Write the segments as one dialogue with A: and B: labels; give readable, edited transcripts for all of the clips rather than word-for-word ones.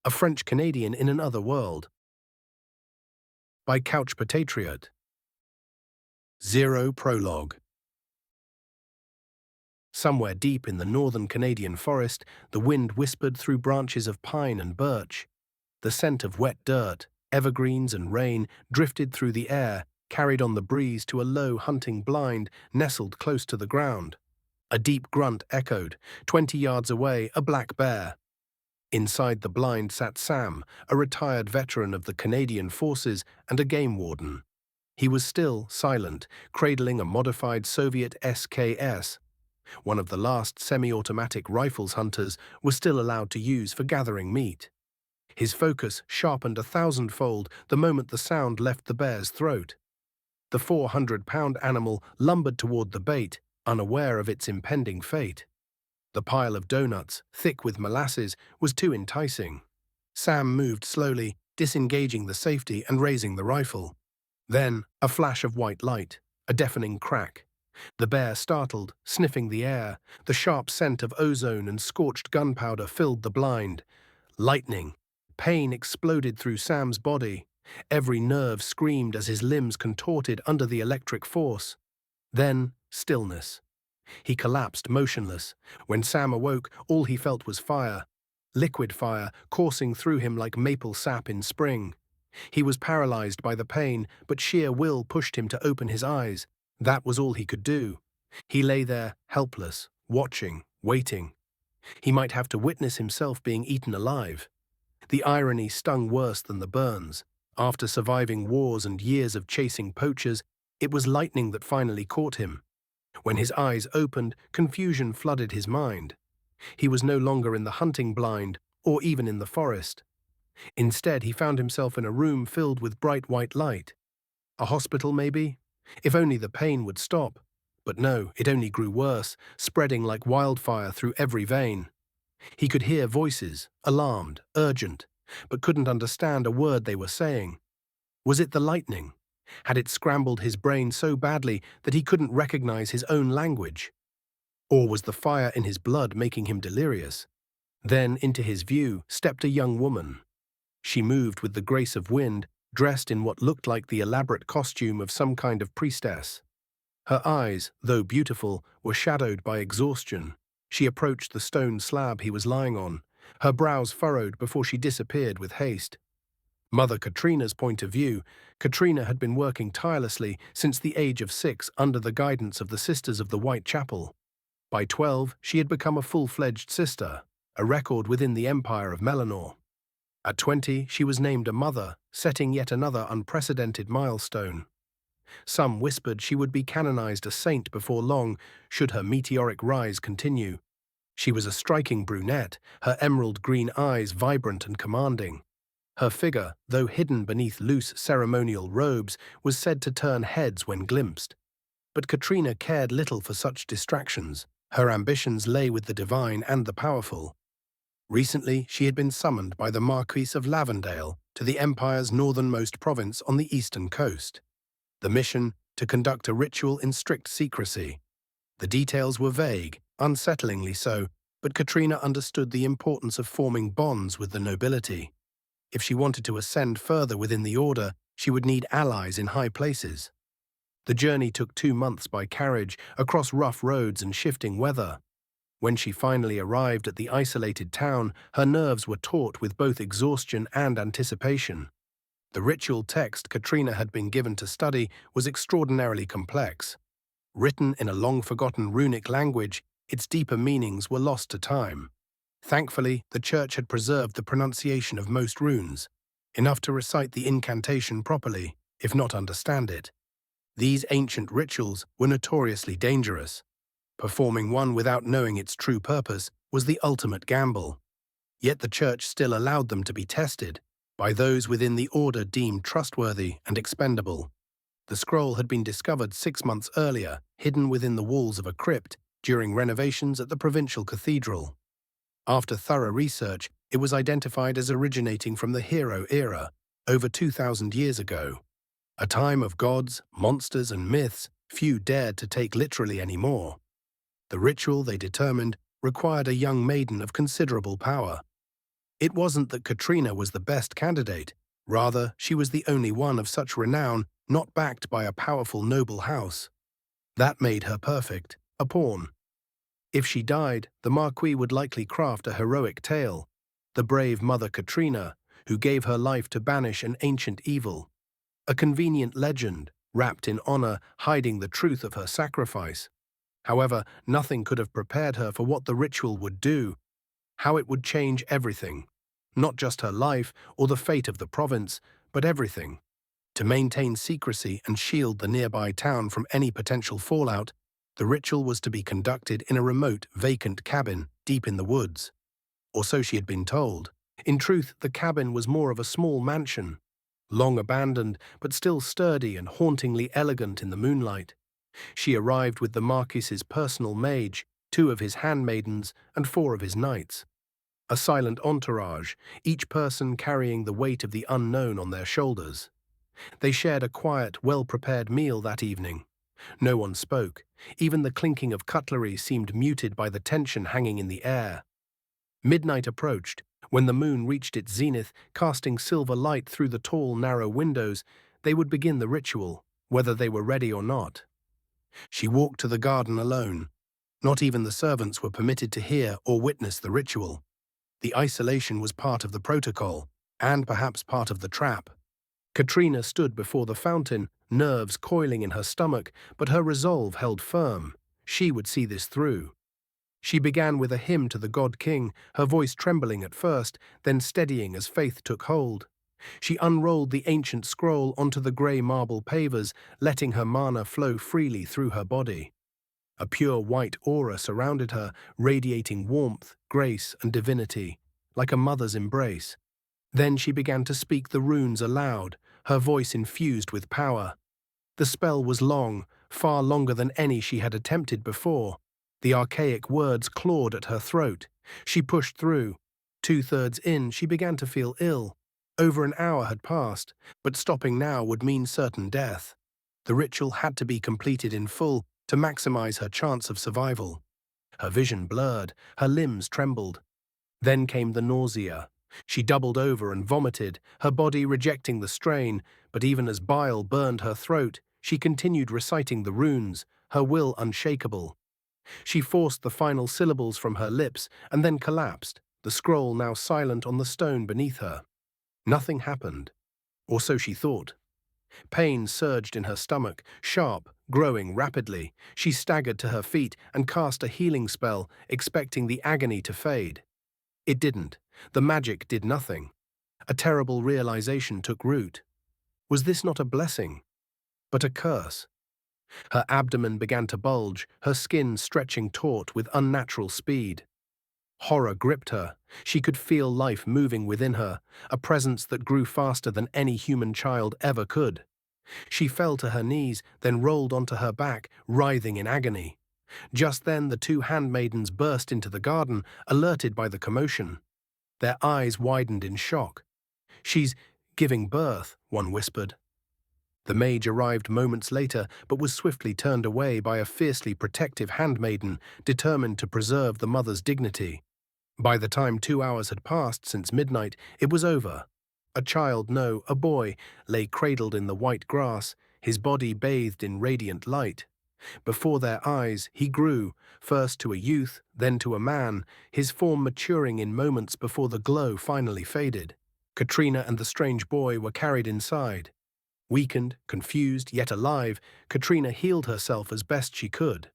A: A French-Canadian in Another World, by CouchPotatriot. Zero Prologue. Somewhere deep in the northern Canadian forest, the wind whispered through branches of pine and birch. The scent of wet dirt, evergreens and rain drifted through the air, carried on the breeze to a low hunting blind nestled close to the ground. A deep grunt echoed. 20 yards away, a black bear. Inside the blind sat Sam, a retired veteran of the Canadian Forces and a game warden. He was still silent, cradling a modified Soviet SKS. One of the last semi-automatic rifles hunters was still allowed to use for gathering meat. His focus sharpened 1,000-fold the moment the sound left the bear's throat. The 400-pound animal lumbered toward the bait, unaware of its impending fate. The pile of doughnuts, thick with molasses, was too enticing. Sam moved slowly, disengaging the safety and raising the rifle. Then, a flash of white light, a deafening crack. The bear startled, sniffing the air. The sharp scent of ozone and scorched gunpowder filled the blind. Lightning. Pain exploded through Sam's body. Every nerve screamed as his limbs contorted under the electric force. Then, stillness. He collapsed, motionless. When Sam awoke, all he felt was fire. Liquid fire, coursing through him like maple sap in spring. He was paralyzed by the pain, but sheer will pushed him to open his eyes. That was all he could do. He lay there, helpless, watching, waiting. He might have to witness himself being eaten alive. The irony stung worse than the burns. After surviving wars and years of chasing poachers, it was lightning that finally caught him. When his eyes opened, confusion flooded his mind. He was no longer in the hunting blind, or even in the forest. Instead, he found himself in a room filled with bright white light. A hospital, maybe? If only the pain would stop. But no, it only grew worse, spreading like wildfire through every vein. He could hear voices, alarmed, urgent, but couldn't understand a word they were saying. Was it the lightning? Had it scrambled his brain so badly that he couldn't recognize his own language? Or was the fire in his blood making him delirious? Then into his view stepped a young woman. She moved with the grace of wind, dressed in what looked like the elaborate costume of some kind of priestess. Her eyes, though beautiful, were shadowed by exhaustion. She approached the stone slab he was lying on, her brows furrowed before she disappeared with haste. Mother Katrina's point of view, Katrina had been working tirelessly since the age of 6 under the guidance of the Sisters of the White Chapel. By 12, she had become a full-fledged sister, a record within the empire of Melanor. At 20, she was named a mother, setting yet another unprecedented milestone. Some whispered she would be canonized a saint before long, should her meteoric rise continue. She was a striking brunette, her emerald green eyes vibrant and commanding. Her figure, though hidden beneath loose ceremonial robes, was said to turn heads when glimpsed. But Katrina cared little for such distractions. Her ambitions lay with the divine and the powerful. Recently, she had been summoned by the Marquis of Lavendale to the Empire's northernmost province on the eastern coast. The mission, to conduct a ritual in strict secrecy. The details were vague, unsettlingly so, but Katrina understood the importance of forming bonds with the nobility. If she wanted to ascend further within the order, she would need allies in high places. The journey took 2 months by carriage, across rough roads and shifting weather. When she finally arrived at the isolated town, her nerves were taut with both exhaustion and anticipation. The ritual text Katrina had been given to study was extraordinarily complex. Written in a long-forgotten runic language, its deeper meanings were lost to time. Thankfully, the church had preserved the pronunciation of most runes, enough to recite the incantation properly, if not understand it. These ancient rituals were notoriously dangerous. Performing one without knowing its true purpose was the ultimate gamble. Yet the church still allowed them to be tested by those within the order deemed trustworthy and expendable. The scroll had been discovered 6 months earlier, hidden within the walls of a crypt during renovations at the provincial cathedral. After thorough research, it was identified as originating from the hero era, over 2,000 years ago. A time of gods, monsters, and myths few dared to take literally anymore. The ritual, they determined, required a young maiden of considerable power. It wasn't that Katrina was the best candidate. Rather, she was the only one of such renown not backed by a powerful noble house. That made her perfect, a pawn. If she died, the Marquis would likely craft a heroic tale. The brave Mother Katrina, who gave her life to banish an ancient evil. A convenient legend, wrapped in honor, hiding the truth of her sacrifice. However, nothing could have prepared her for what the ritual would do, how it would change everything. Not just her life or the fate of the province, but everything. To maintain secrecy and shield the nearby town from any potential fallout, the ritual was to be conducted in a remote, vacant cabin deep in the woods. Or so she had been told. In truth, the cabin was more of a small mansion, long abandoned but still sturdy and hauntingly elegant in the moonlight. She arrived with the Marquis's personal mage, 2 of his handmaidens, and 4 of his knights. A silent entourage, each person carrying the weight of the unknown on their shoulders. They shared a quiet, well-prepared meal that evening. No one spoke. Even the clinking of cutlery seemed muted by the tension hanging in the air. Midnight approached. When the moon reached its zenith, casting silver light through the tall, narrow windows, they would begin the ritual, whether they were ready or not. She walked to the garden alone. Not even the servants were permitted to hear or witness the ritual. The isolation was part of the protocol, and perhaps part of the trap. Katrina stood before the fountain, nerves coiling in her stomach, but her resolve held firm. She would see this through. She began with a hymn to the God King, her voice trembling at first, then steadying as faith took hold. She unrolled the ancient scroll onto the grey marble pavers, letting her mana flow freely through her body. A pure white aura surrounded her, radiating warmth, grace, and divinity, like a mother's embrace. Then she began to speak the runes aloud, her voice infused with power. The spell was long, far longer than any she had attempted before. The archaic words clawed at her throat. She pushed through. 2/3 in, she began to feel ill. Over an hour had passed, but stopping now would mean certain death. The ritual had to be completed in full to maximize her chance of survival. Her vision blurred, her limbs trembled. Then came the nausea. She doubled over and vomited, her body rejecting the strain, but even as bile burned her throat, she continued reciting the runes, her will unshakable. She forced the final syllables from her lips and then collapsed, the scroll now silent on the stone beneath her. Nothing happened, or so she thought. Pain surged in her stomach, sharp, growing rapidly. She staggered to her feet and cast a healing spell, expecting the agony to fade. It didn't. The magic did nothing. A terrible realization took root. Was this not a blessing, but a curse? Her abdomen began to bulge, her skin stretching taut with unnatural speed. Horror gripped her. She could feel life moving within her, a presence that grew faster than any human child ever could. She fell to her knees, then rolled onto her back, writhing in agony. Just then the 2 handmaidens burst into the garden, alerted by the commotion. Their eyes widened in shock. "She's giving birth," one whispered. The mage arrived moments later, but was swiftly turned away by a fiercely protective handmaiden, determined to preserve the mother's dignity. By the time 2 hours had passed since midnight, it was over. A child, no, a boy, lay cradled in the white grass, his body bathed in radiant light. Before their eyes, he grew, first to a youth, then to a man, his form maturing in moments before the glow finally faded. Katrina and the strange boy were carried inside. Weakened, confused, yet alive, Katrina healed herself as best she could.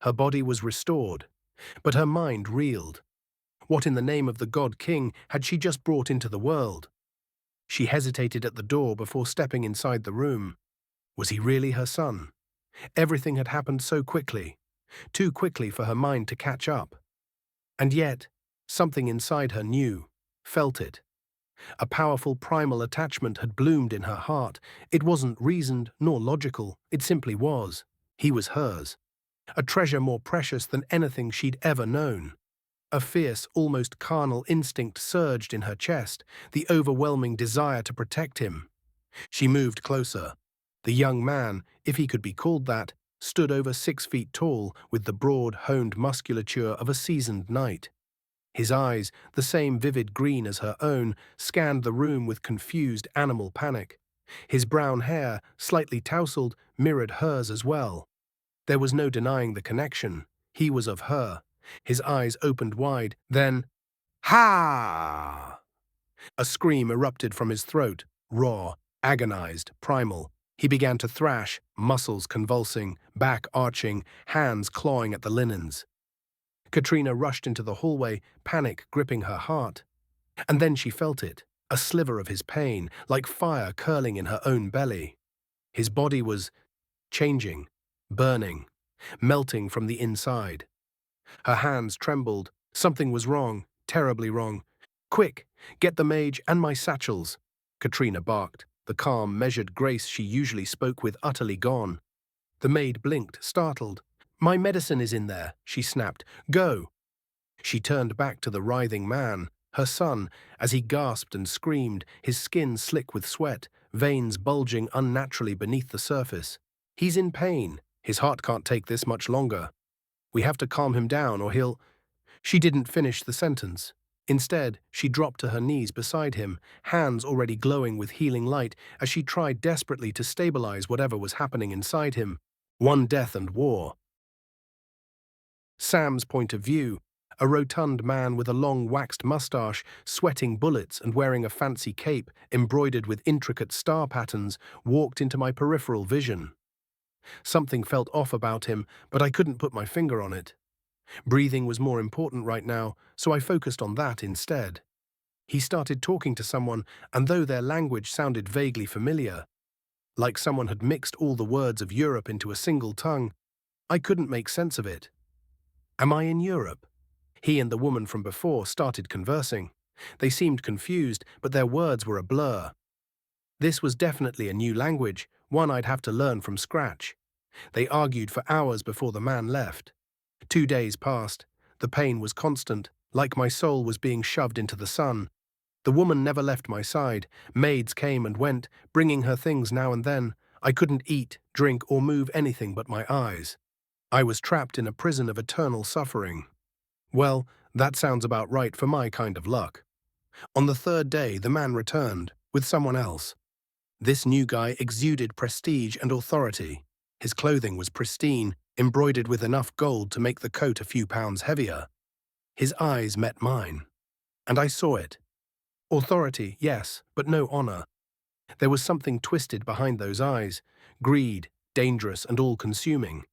A: Her body was restored, but her mind reeled. What in the name of the God King had she just brought into the world? She hesitated at the door before stepping inside the room. Was he really her son? Everything had happened so quickly, too quickly for her mind to catch up. And yet, something inside her knew, felt it. A powerful primal attachment had bloomed in her heart. It wasn't reasoned nor logical, it simply was. He was hers. A treasure more precious than anything she'd ever known. A fierce, almost carnal instinct surged in her chest, the overwhelming desire to protect him. She moved closer. The young man, if he could be called that, stood over 6 feet tall with the broad, honed musculature of a seasoned knight. His eyes, the same vivid green as her own, scanned the room with confused animal panic. His brown hair, slightly tousled, mirrored hers as well. There was no denying the connection. He was of her. His eyes opened wide, then, "Ha!" A scream erupted from his throat, raw, agonized, primal. He began to thrash, muscles convulsing, back arching, hands clawing at the linens. Katrina rushed into the hallway, panic gripping her heart. And then she felt it, a sliver of his pain, like fire curling in her own belly. His body was changing, burning, melting from the inside. Her hands trembled. Something was wrong, terribly wrong. "Quick, get the mage and my satchels," Katrina barked, the calm, measured grace she usually spoke with utterly gone. The maid blinked, startled. "My medicine is in there," she snapped. "Go." She turned back to the writhing man, her son, as he gasped and screamed, his skin slick with sweat, veins bulging unnaturally beneath the surface. "He's in pain. His heart can't take this much longer. We have to calm him down or he'll—" She didn't finish the sentence. Instead, she dropped to her knees beside him, hands already glowing with healing light as she tried desperately to stabilize whatever was happening inside him. One death and war. Sam's point of view, a rotund man with a long waxed mustache, sweating bullets and wearing a fancy cape embroidered with intricate star patterns, walked into my peripheral vision. Something felt off about him, but I couldn't put my finger on it. Breathing was more important right now, so I focused on that instead. He started talking to someone, and though their language sounded vaguely familiar, like someone had mixed all the words of Europe into a single tongue, I couldn't make sense of it. Am I in Europe? He and the woman from before started conversing. They seemed confused, but their words were a blur. This was definitely a new language, one I'd have to learn from scratch. They argued for hours before the man left. 2 days passed. The pain was constant, like my soul was being shoved into the sun. The woman never left my side. Maids came and went, bringing her things now and then. I couldn't eat, drink, or move anything but my eyes. I was trapped in a prison of eternal suffering. Well, that sounds about right for my kind of luck. On the 3rd day, the man returned, with someone else. This new guy exuded prestige and authority. His clothing was pristine, embroidered with enough gold to make the coat a few pounds heavier. His eyes met mine, and I saw it. Authority, yes, but no honor. There was something twisted behind those eyes, greed, dangerous and all-consuming.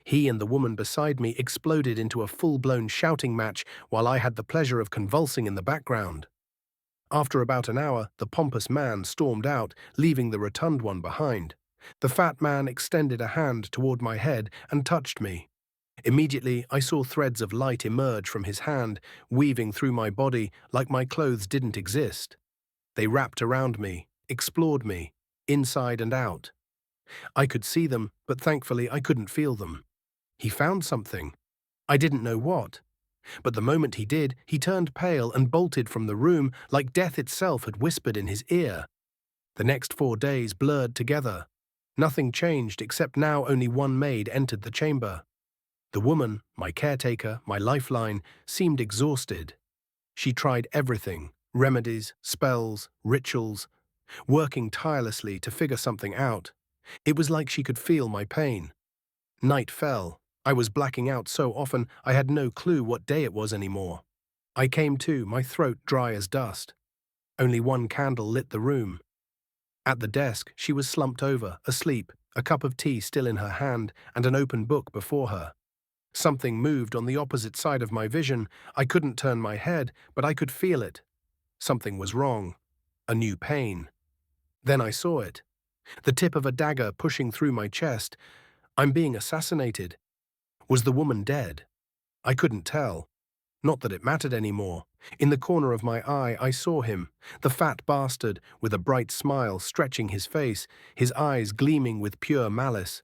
A: He and the woman beside me exploded into a full-blown shouting match while I had the pleasure of convulsing in the background. After about an hour, the pompous man stormed out, leaving the rotund one behind. The fat man extended a hand toward my head and touched me. Immediately, I saw threads of light emerge from his hand, weaving through my body like my clothes didn't exist. They wrapped around me, explored me, inside and out. I could see them, but thankfully I couldn't feel them. He found something. I didn't know what. But the moment he did, he turned pale and bolted from the room like death itself had whispered in his ear. The next 4 days blurred together. Nothing changed except now only one maid entered the chamber. The woman, my caretaker, my lifeline, seemed exhausted. She tried everything, remedies, spells, rituals, working tirelessly to figure something out. It was like she could feel my pain. Night fell. I was blacking out so often I had no clue what day it was anymore. I came to, my throat dry as dust. Only one candle lit the room. At the desk, she was slumped over, asleep, a cup of tea still in her hand and an open book before her. Something moved on the opposite side of my vision. I couldn't turn my head, but I could feel it. Something was wrong. A new pain. Then I saw it. The tip of a dagger pushing through my chest. I'm being assassinated. Was the woman dead? I couldn't tell. Not that it mattered anymore. In the corner of my eye, I saw him, the fat bastard, with a bright smile stretching his face, his eyes gleaming with pure malice.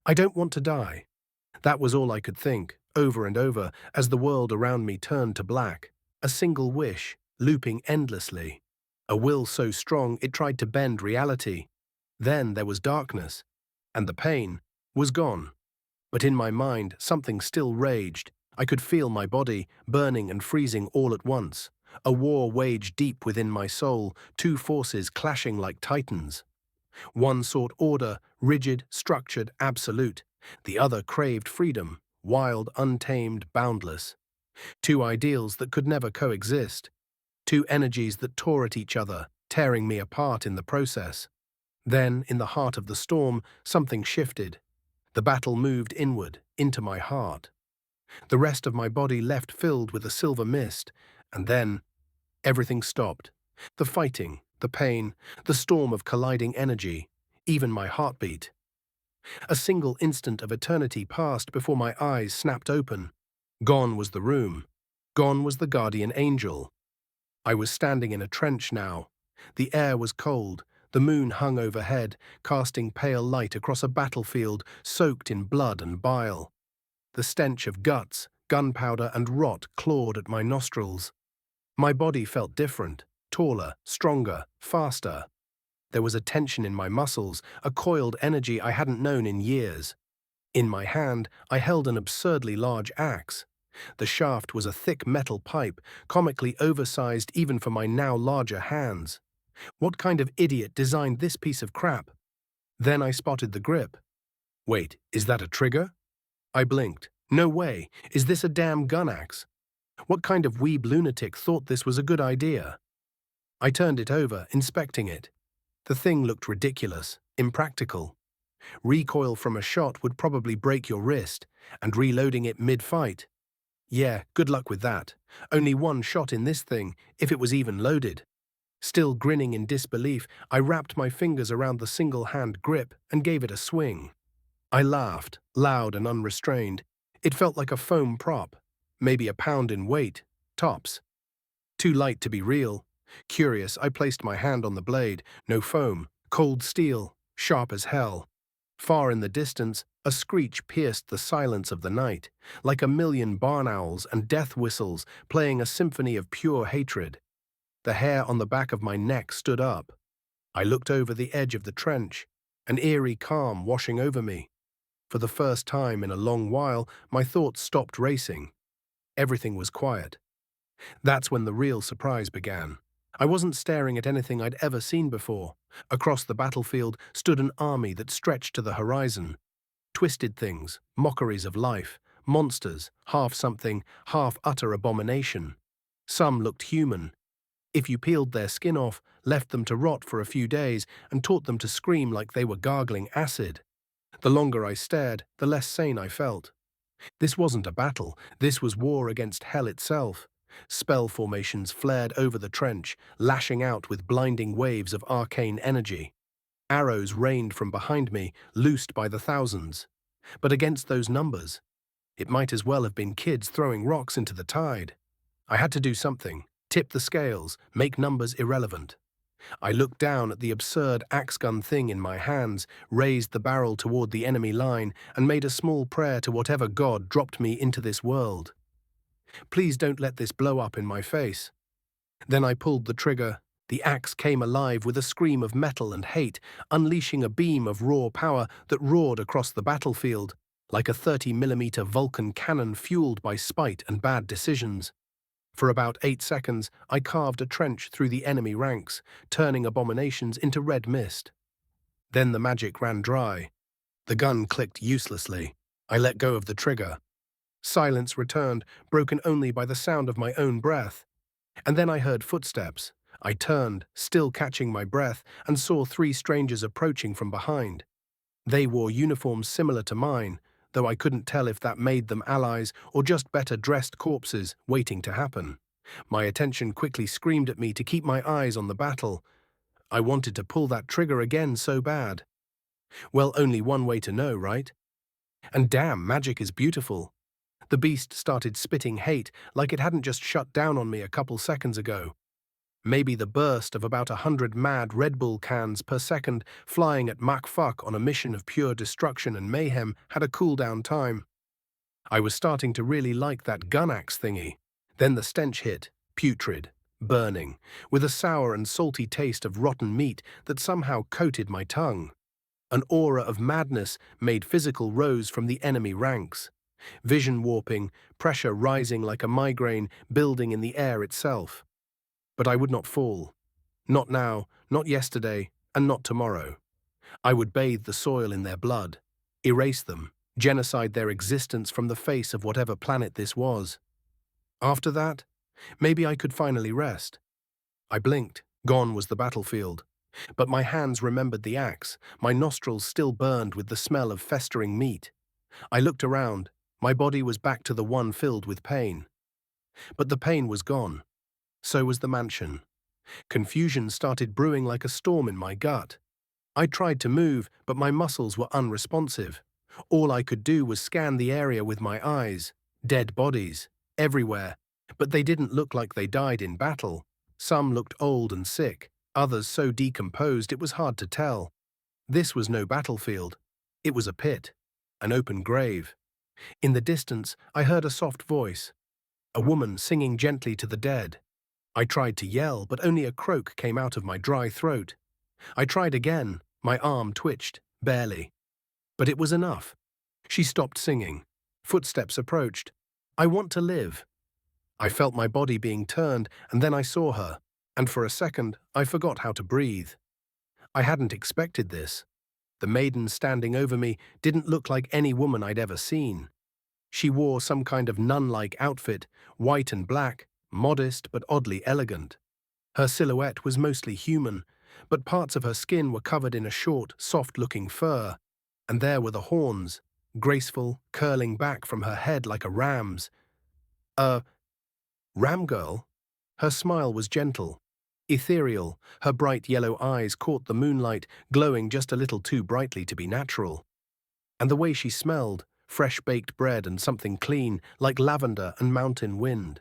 A: I don't want to die. That was all I could think, over and over, as the world around me turned to black. A single wish, looping endlessly. A will so strong it tried to bend reality. Then there was darkness, and the pain was gone. But in my mind, something still raged, I could feel my body burning and freezing all at once. A war waged deep within my soul, two forces clashing like titans. One sought order, rigid, structured, absolute. The other craved freedom, wild, untamed, boundless. Two ideals that could never coexist. Two energies that tore at each other, tearing me apart in the process. Then, in the heart of the storm, something shifted. The battle moved inward, into my heart. The rest of my body left filled with a silver mist, and then everything stopped. The fighting, the pain, the storm of colliding energy, even my heartbeat. A single instant of eternity passed before my eyes snapped open. Gone was the room. Gone was the guardian angel. I was standing in a trench now. The air was cold. The moon hung overhead, casting pale light across a battlefield soaked in blood and bile. The stench of guts, gunpowder, and rot clawed at my nostrils. My body felt different, taller, stronger, faster. There was a tension in my muscles, a coiled energy I hadn't known in years. In my hand, I held an absurdly large axe. The shaft was a thick metal pipe, comically oversized even for my now larger hands. What kind of idiot designed this piece of crap? Then I spotted the grip. Wait, is that a trigger? I blinked. No way. Is this a damn gun axe? What kind of weeb lunatic thought this was a good idea? I turned it over, inspecting it. The thing looked ridiculous, impractical. Recoil from a shot would probably break your wrist, and reloading it mid-fight. Yeah, good luck with that. Only one shot in this thing, if it was even loaded. Still grinning in disbelief, I wrapped my fingers around the single-hand grip and gave it a swing. I laughed, loud and unrestrained. It felt like a foam prop, maybe a pound in weight, tops. Too light to be real. Curious, I placed my hand on the blade. No foam, cold steel, sharp as hell. Far in the distance, a screech pierced the silence of the night, like a million barn owls and death whistles playing a symphony of pure hatred. The hair on the back of my neck stood up. I looked over the edge of the trench, an eerie calm washing over me. For the first time in a long while, my thoughts stopped racing. Everything was quiet. That's when the real surprise began. I wasn't staring at anything I'd ever seen before. Across the battlefield stood an army that stretched to the horizon. Twisted things, mockeries of life, monsters, half something, half utter abomination. Some looked human. If you peeled their skin off, left them to rot for a few days, and taught them to scream like they were gargling acid. The longer I stared, the less sane I felt. This wasn't a battle, this was war against hell itself. Spell formations flared over the trench, lashing out with blinding waves of arcane energy. Arrows rained from behind me, loosed by the thousands. But against those numbers, it might as well have been kids throwing rocks into the tide. I had to do something, tip the scales, make numbers irrelevant. I looked down at the absurd axe-gun thing in my hands, raised the barrel toward the enemy line, and made a small prayer to whatever god dropped me into this world. Please don't let this blow up in my face. Then I pulled the trigger. The axe came alive with a scream of metal and hate, unleashing a beam of raw power that roared across the battlefield, like a 30mm Vulcan cannon fueled by spite and bad decisions. For about 8 seconds, I carved a trench through the enemy ranks, turning abominations into red mist. Then the magic ran dry. The gun clicked uselessly. I let go of the trigger. Silence returned, broken only by the sound of my own breath. And then I heard footsteps. I turned, still catching my breath, and saw 3 strangers approaching from behind. They wore uniforms similar to mine, though I couldn't tell if that made them allies or just better-dressed corpses waiting to happen. My attention quickly screamed at me to keep my eyes on the battle. I wanted to pull that trigger again so bad. Well, only one way to know, right? And damn, magic is beautiful. The beast started spitting hate like it hadn't just shut down on me a couple seconds ago. Maybe the burst of about 100 mad Red Bull cans per second flying at Mach fuck on a mission of pure destruction and mayhem had a cool-down time. I was starting to really like that gun axe thingy. Then the stench hit, putrid, burning, with a sour and salty taste of rotten meat that somehow coated my tongue. An aura of madness made physical rose from the enemy ranks. Vision warping, pressure rising like a migraine, building in the air itself. But I would not fall. Not now, not yesterday, and not tomorrow. I would bathe the soil in their blood, erase them, genocide their existence from the face of whatever planet this was. After that, maybe I could finally rest. I blinked. Gone was the battlefield. But my hands remembered the axe, my nostrils still burned with the smell of festering meat. I looked around. My body was back to the one filled with pain. But the pain was gone. So was the mansion. Confusion started brewing like a storm in my gut. I tried to move, but my muscles were unresponsive. All I could do was scan the area with my eyes. Dead bodies, everywhere. But they didn't look like they died in battle. Some looked old and sick, others so decomposed it was hard to tell. This was no battlefield. It was a pit, an open grave. In the distance, I heard a soft voice, a woman singing gently to the dead. I tried to yell, but only a croak came out of my dry throat. I tried again. My arm twitched, barely. But it was enough. She stopped singing. Footsteps approached. I want to live. I felt my body being turned, and then I saw her, and for a second, I forgot how to breathe. I hadn't expected this. The maiden standing over me didn't look like any woman I'd ever seen. She wore some kind of nun-like outfit, white and black, modest but oddly elegant. Her silhouette was mostly human, but parts of her skin were covered in a short, soft-looking fur, and there were the horns, graceful, curling back from her head like a ram's. A ram girl? Her smile was gentle, ethereal. Her bright yellow eyes caught the moonlight, glowing just a little too brightly to be natural. And the way she smelled, fresh-baked bread and something clean, like lavender and mountain wind.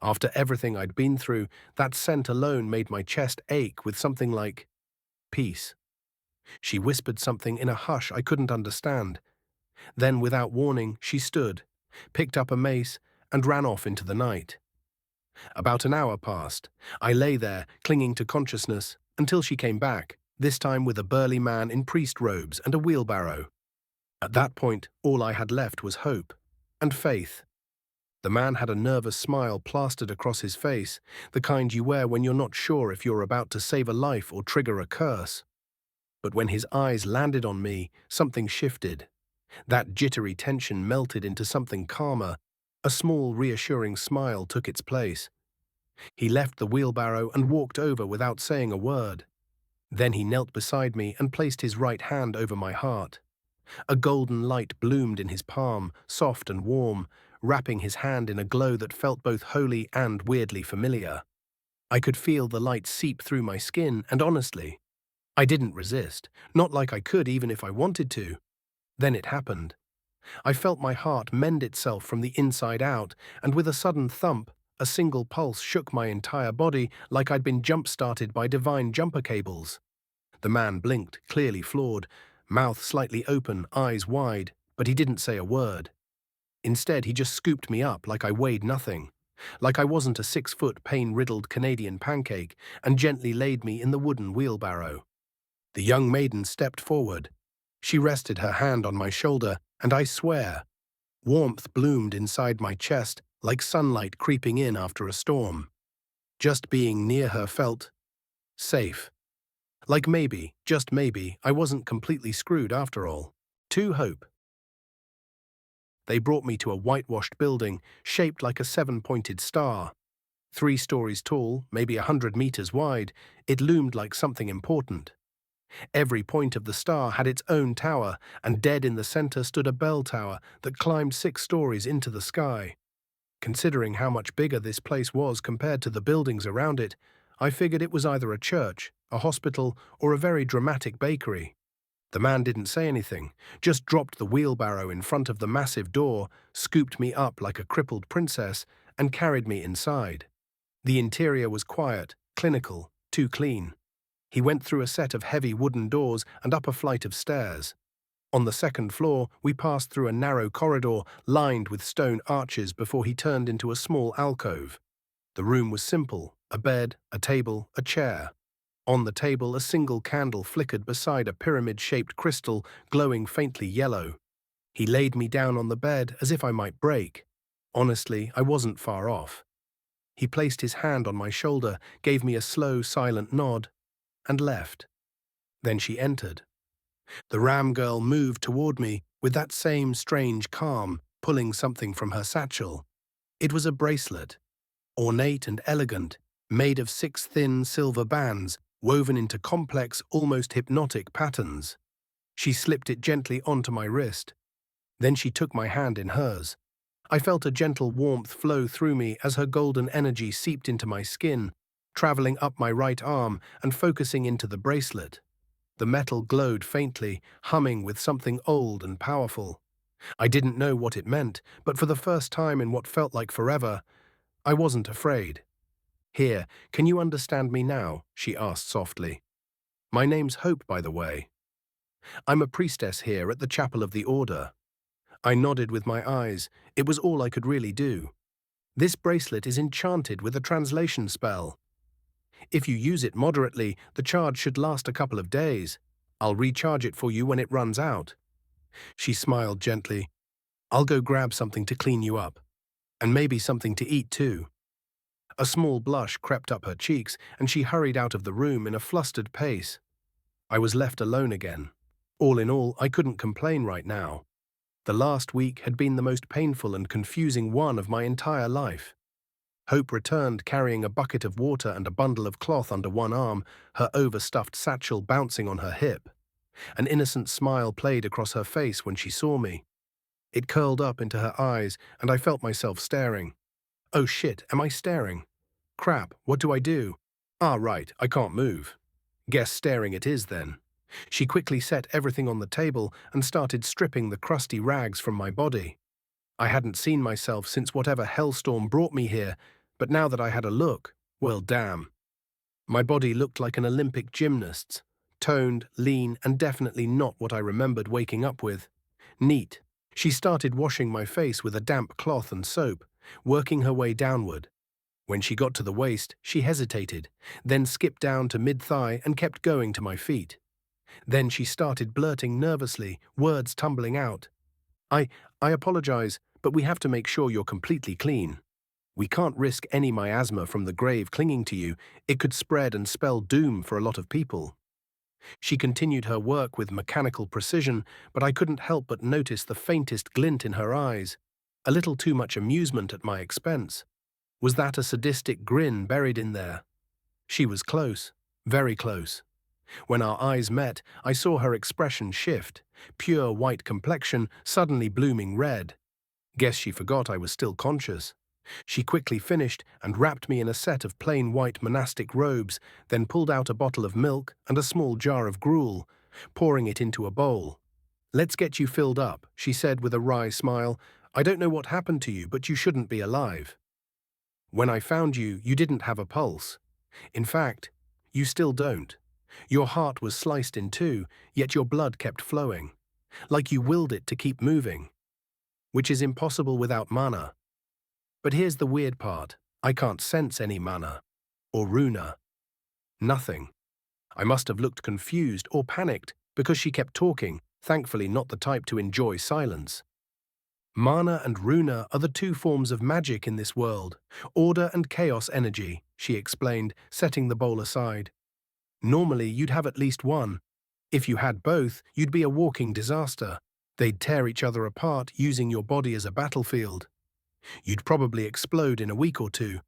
A: After everything I'd been through, that scent alone made my chest ache with something like peace. She whispered something in a hush I couldn't understand. Then, without warning, she stood, picked up a mace, and ran off into the night. About an hour passed. I lay there, clinging to consciousness, until she came back, this time with a burly man in priest robes and a wheelbarrow. At that point, all I had left was hope and faith. The man had a nervous smile plastered across his face, the kind you wear when you're not sure if you're about to save a life or trigger a curse. But when his eyes landed on me, something shifted. That jittery tension melted into something calmer. A small, reassuring smile took its place. He left the wheelbarrow and walked over without saying a word. Then he knelt beside me and placed his right hand over my heart. A golden light bloomed in his palm, soft and warm, wrapping his hand in a glow that felt both holy and weirdly familiar. I could feel the light seep through my skin, and honestly, I didn't resist, not like I could even if I wanted to. Then it happened. I felt my heart mend itself from the inside out, and with a sudden thump, a single pulse shook my entire body like I'd been jump-started by divine jumper cables. The man blinked, clearly floored, mouth slightly open, eyes wide, but he didn't say a word. Instead, he just scooped me up like I weighed nothing, like I wasn't a 6-foot pain-riddled Canadian pancake, and gently laid me in the wooden wheelbarrow. The young maiden stepped forward. She rested her hand on my shoulder, and I swear, warmth bloomed inside my chest like sunlight creeping in after a storm. Just being near her felt safe. Like maybe, just maybe, I wasn't completely screwed after all. To hope. They brought me to a whitewashed building, shaped like a 7-pointed star. 3 stories tall, maybe 100 meters wide, it loomed like something important. Every point of the star had its own tower, and dead in the center stood a bell tower that climbed 6 stories into the sky. Considering how much bigger this place was compared to the buildings around it, I figured it was either a church, a hospital, or a very dramatic bakery. The man didn't say anything, just dropped the wheelbarrow in front of the massive door, scooped me up like a crippled princess, and carried me inside. The interior was quiet, clinical, too clean. He went through a set of heavy wooden doors and up a flight of stairs. On the 2nd floor, we passed through a narrow corridor lined with stone arches before he turned into a small alcove. The room was simple, a bed, a table, a chair. On the table, a single candle flickered beside a pyramid-shaped crystal glowing faintly yellow. He laid me down on the bed as if I might break. Honestly, I wasn't far off. He placed his hand on my shoulder, gave me a slow, silent nod, and left. Then she entered. The ram girl moved toward me with that same strange calm, pulling something from her satchel. It was a bracelet, ornate and elegant, made of 6 thin silver bands woven into complex, almost hypnotic patterns. She slipped it gently onto my wrist. Then she took my hand in hers. I felt a gentle warmth flow through me as her golden energy seeped into my skin, traveling up my right arm and focusing into the bracelet. The metal glowed faintly, humming with something old and powerful. I didn't know what it meant, but for the first time in what felt like forever, I wasn't afraid. "Here, can you understand me now?" she asked softly. "My name's Hope, by the way. I'm a priestess here at the Chapel of the Order." I nodded with my eyes. It was all I could really do. "This bracelet is enchanted with a translation spell. If you use it moderately, the charge should last a couple of days. I'll recharge it for you when it runs out." She smiled gently. "I'll go grab something to clean you up. And maybe something to eat too." A small blush crept up her cheeks, and she hurried out of the room in a flustered pace. I was left alone again. All in all, I couldn't complain right now. The last week had been the most painful and confusing one of my entire life. Hope returned carrying a bucket of water and a bundle of cloth under one arm, her overstuffed satchel bouncing on her hip. An innocent smile played across her face when she saw me. It curled up into her eyes, and I felt myself staring. Oh shit, am I staring? Crap, what do I do? Ah, right, I can't move. Guess staring it is then. She quickly set everything on the table and started stripping the crusty rags from my body. I hadn't seen myself since whatever hellstorm brought me here, but now that I had a look, well, damn. My body looked like an Olympic gymnast's, toned, lean, and definitely not what I remembered waking up with. Neat. She started washing my face with a damp cloth and soap, working her way downward. When she got to the waist, she hesitated, then skipped down to mid-thigh and kept going to my feet. Then she started blurting nervously, words tumbling out. I apologize, but we have to make sure you're completely clean. We can't risk any miasma from the grave clinging to you. It could spread and spell doom for a lot of people." She continued her work with mechanical precision, but I couldn't help but notice the faintest glint in her eyes. A little too much amusement at my expense. Was that a sadistic grin buried in there? She was close, very close. When our eyes met, I saw her expression shift, pure white complexion suddenly blooming red. Guess she forgot I was still conscious. She quickly finished and wrapped me in a set of plain white monastic robes, then pulled out a bottle of milk and a small jar of gruel, pouring it into a bowl. "Let's get you filled up," she said with a wry smile. "I don't know what happened to you, but you shouldn't be alive. When I found you, you didn't have a pulse. In fact, you still don't. Your heart was sliced in two, yet your blood kept flowing, like you willed it to keep moving, which is impossible without mana. But here's the weird part. I can't sense any mana. Or runa. Nothing. I must have looked confused or panicked because she kept talking, thankfully not the type to enjoy silence. Mana and runa are the 2 forms of magic in this world, order and chaos energy, she explained, setting the bowl aside. Normally, you'd have at least one. If you had both, you'd be a walking disaster. They'd tear each other apart, using your body as a battlefield. You'd probably explode in a week or two.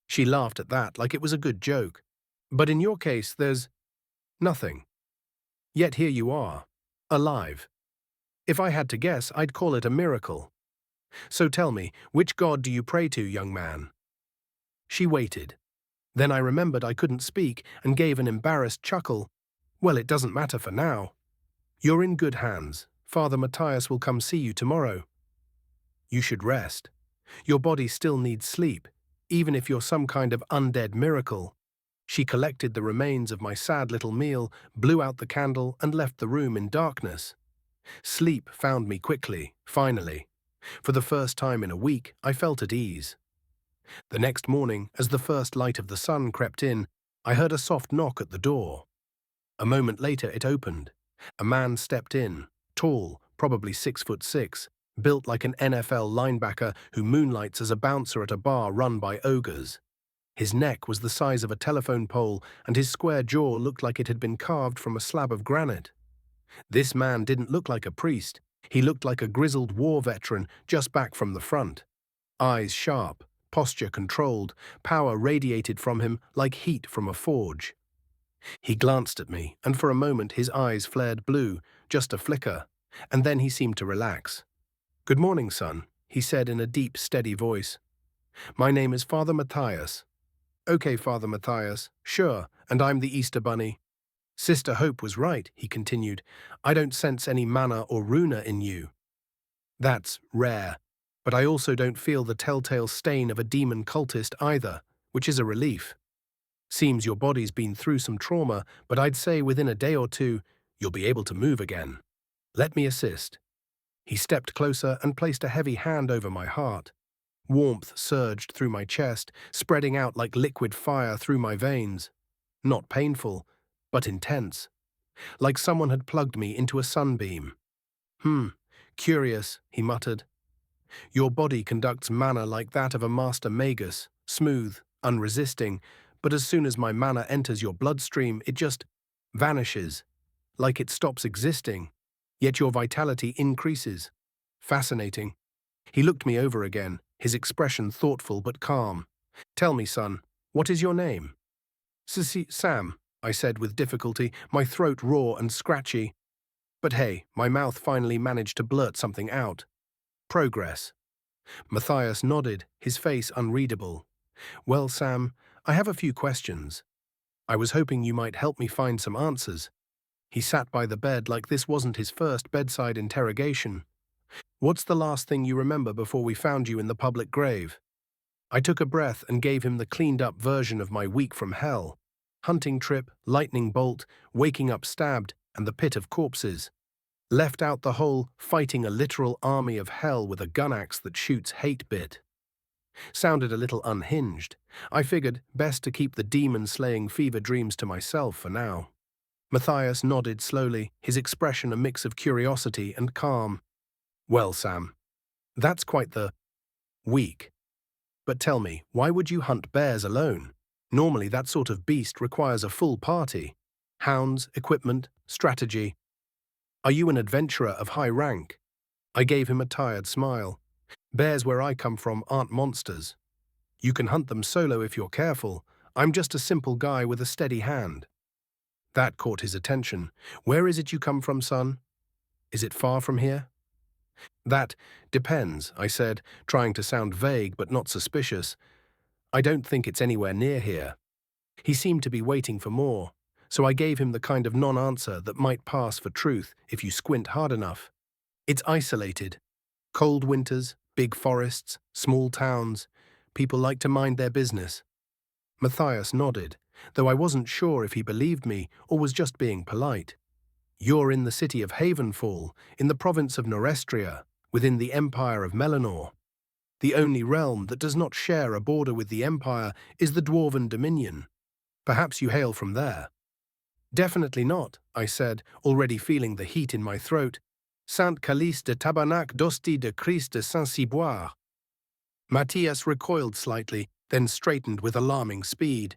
A: She laughed at that like it was a good joke. But in your case, there's nothing. Yet here you are, alive. If I had to guess, I'd call it a miracle. So tell me, which god do you pray to, young man? She waited. Then I remembered I couldn't speak and gave an embarrassed chuckle. Well, it doesn't matter for now. You're in good hands. Father Matthias will come see you tomorrow. You should rest. Your body still needs sleep, even if you're some kind of undead miracle. She collected the remains of my sad little meal, blew out the candle, and left the room in darkness. Sleep found me quickly, finally. For the first time in a week, I felt at ease. The next morning, as the first light of the sun crept in, I heard a soft knock at the door. A moment later, it opened. A man stepped in, tall, probably 6'6", built like an NFL linebacker who moonlights as a bouncer at a bar run by ogres. His neck was the size of a telephone pole, and his square jaw looked like it had been carved from a slab of granite. This man didn't look like a priest. He looked like a grizzled war veteran just back from the front. Eyes sharp, posture controlled, power radiated from him like heat from a forge. He glanced at me, and for a moment his eyes flared blue, just a flicker, and then he seemed to relax. "Good morning, son," he said in a deep, steady voice. "My name is Father Matthias." "Okay, Father Matthias, sure, and I'm the Easter Bunny." "Sister Hope was right," he continued. "I don't sense any mana or runa in you. That's rare, but I also don't feel the telltale stain of a demon cultist either, which is a relief. Seems your body's been through some trauma, but I'd say within a day or two, you'll be able to move again. Let me assist." He stepped closer and placed a heavy hand over my heart. Warmth surged through my chest, spreading out like liquid fire through my veins. Not painful, but intense. Like someone had plugged me into a sunbeam. Curious," he muttered. "Your body conducts mana like that of a master magus, smooth, unresisting, but as soon as my mana enters your bloodstream, it just vanishes, like it stops existing, yet your vitality increases. Fascinating." He looked me over again, his expression thoughtful but calm. "Tell me, son, what is your name?" Sam," I said with difficulty, my throat raw and scratchy. But hey, my mouth finally managed to blurt something out. "Progress." Matthias nodded, his face unreadable. "Well, Sam, I have a few questions. I was hoping you might help me find some answers." He sat by the bed like this wasn't his first bedside interrogation. "What's the last thing you remember before we found you in the public grave?" I took a breath and gave him the cleaned-up version of my week from hell. Hunting trip, lightning bolt, waking up stabbed, and the pit of corpses. Left out the whole fighting a literal army of hell with a gun axe that shoots hate bit. Sounded a little unhinged. I figured best to keep the demon-slaying fever dreams to myself for now. Matthias nodded slowly, his expression a mix of curiosity and calm. "Well, Sam, that's quite the week. But tell me, why would you hunt bears alone? Normally that sort of beast requires a full party. Hounds, equipment, strategy. Are you an adventurer of high rank?" I gave him a tired smile. "Bears where I come from aren't monsters. You can hunt them solo if you're careful. I'm just a simple guy with a steady hand." That caught his attention. "Where is it you come from, son? Is it far from here?" "That depends," I said, trying to sound vague but not suspicious. "I don't think it's anywhere near here." He seemed to be waiting for more, so I gave him the kind of non-answer that might pass for truth if you squint hard enough. "It's isolated. Cold winters, big forests, small towns. People like to mind their business." Matthias nodded, though I wasn't sure if he believed me or was just being polite. "You're in the city of Havenfall, in the province of Norestria, within the Empire of Melanor. The only realm that does not share a border with the Empire is the Dwarven Dominion. Perhaps you hail from there." "Definitely not," I said, already feeling the heat in my throat. "Saint Calice de Tabernac d'Hostie de Christ de Saint-Ciboire." Matthias recoiled slightly, then straightened with alarming speed.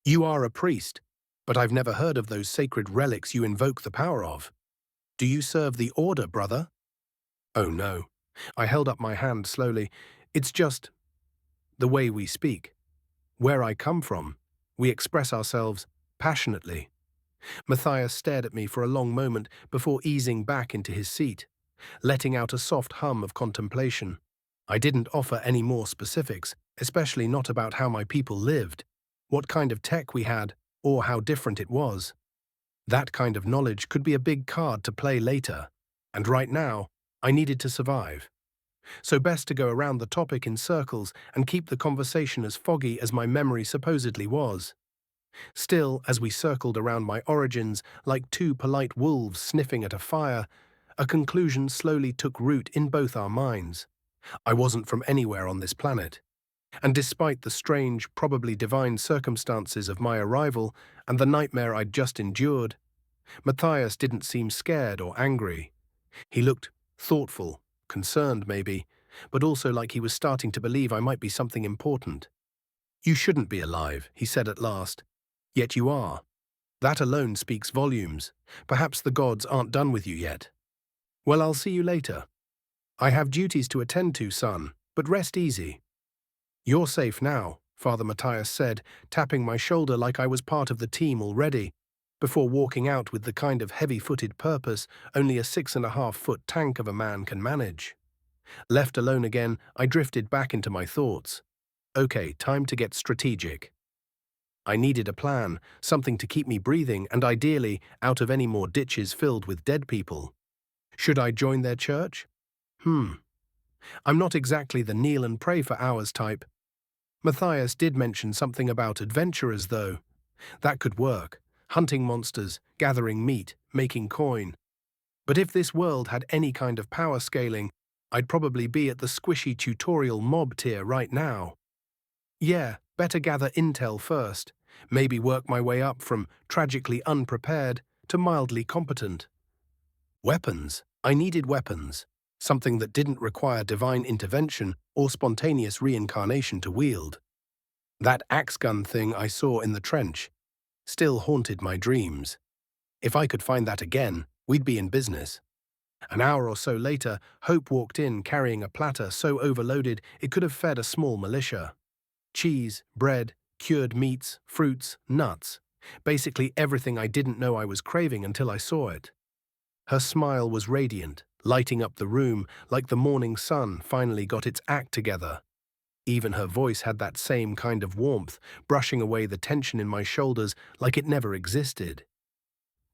A: "You are a priest, but I've never heard of those sacred relics you invoke the power of. Do you serve the Order, brother?" "Oh no." I held up my hand slowly. "It's just the way we speak. Where I come from, we express ourselves passionately." Matthias stared at me for a long moment before easing back into his seat, letting out a soft hum of contemplation. I didn't offer any more specifics, especially not about how my people lived, what kind of tech we had, or how different it was. That kind of knowledge could be a big card to play later, and right now, I needed to survive. So best to go around the topic in circles and keep the conversation as foggy as my memory supposedly was. Still, as we circled around my origins like two polite wolves sniffing at a fire, a conclusion slowly took root in both our minds. I wasn't from anywhere on this planet. And despite the strange, probably divine circumstances of my arrival and the nightmare I'd just endured, Matthias didn't seem scared or angry. He looked thoughtful, concerned maybe, but also like he was starting to believe I might be something important. You shouldn't be alive, he said at last. Yet you are. That alone speaks volumes. Perhaps the gods aren't done with you yet. Well, I'll see you later. I have duties to attend to, son, but rest easy. You're safe now, Father Matthias said, tapping my shoulder like I was part of the team already, before walking out with the kind of heavy-footed purpose only a 6.5-foot tank of a man can manage. Left alone again, I drifted back into my thoughts. Okay, time to get strategic. I needed a plan, something to keep me breathing and ideally out of any more ditches filled with dead people. Should I join their church? I'm not exactly the kneel and pray for hours type. Matthias did mention something about adventurers, though. That could work. Hunting monsters, gathering meat, making coin. But if this world had any kind of power scaling, I'd probably be at the squishy tutorial mob tier right now. Yeah, better gather intel first. Maybe work my way up from tragically unprepared to mildly competent. Weapons. I needed weapons. Something that didn't require divine intervention or spontaneous reincarnation to wield. That axe gun thing I saw in the trench still haunted my dreams. If I could find that again, we'd be in business. An hour or so later, Hope walked in carrying a platter so overloaded it could have fed a small militia. Cheese, bread, cured meats, fruits, nuts. Basically everything I didn't know I was craving until I saw it. Her smile was radiant, lighting up the room like the morning sun finally got its act together. Even her voice had that same kind of warmth, brushing away the tension in my shoulders like it never existed.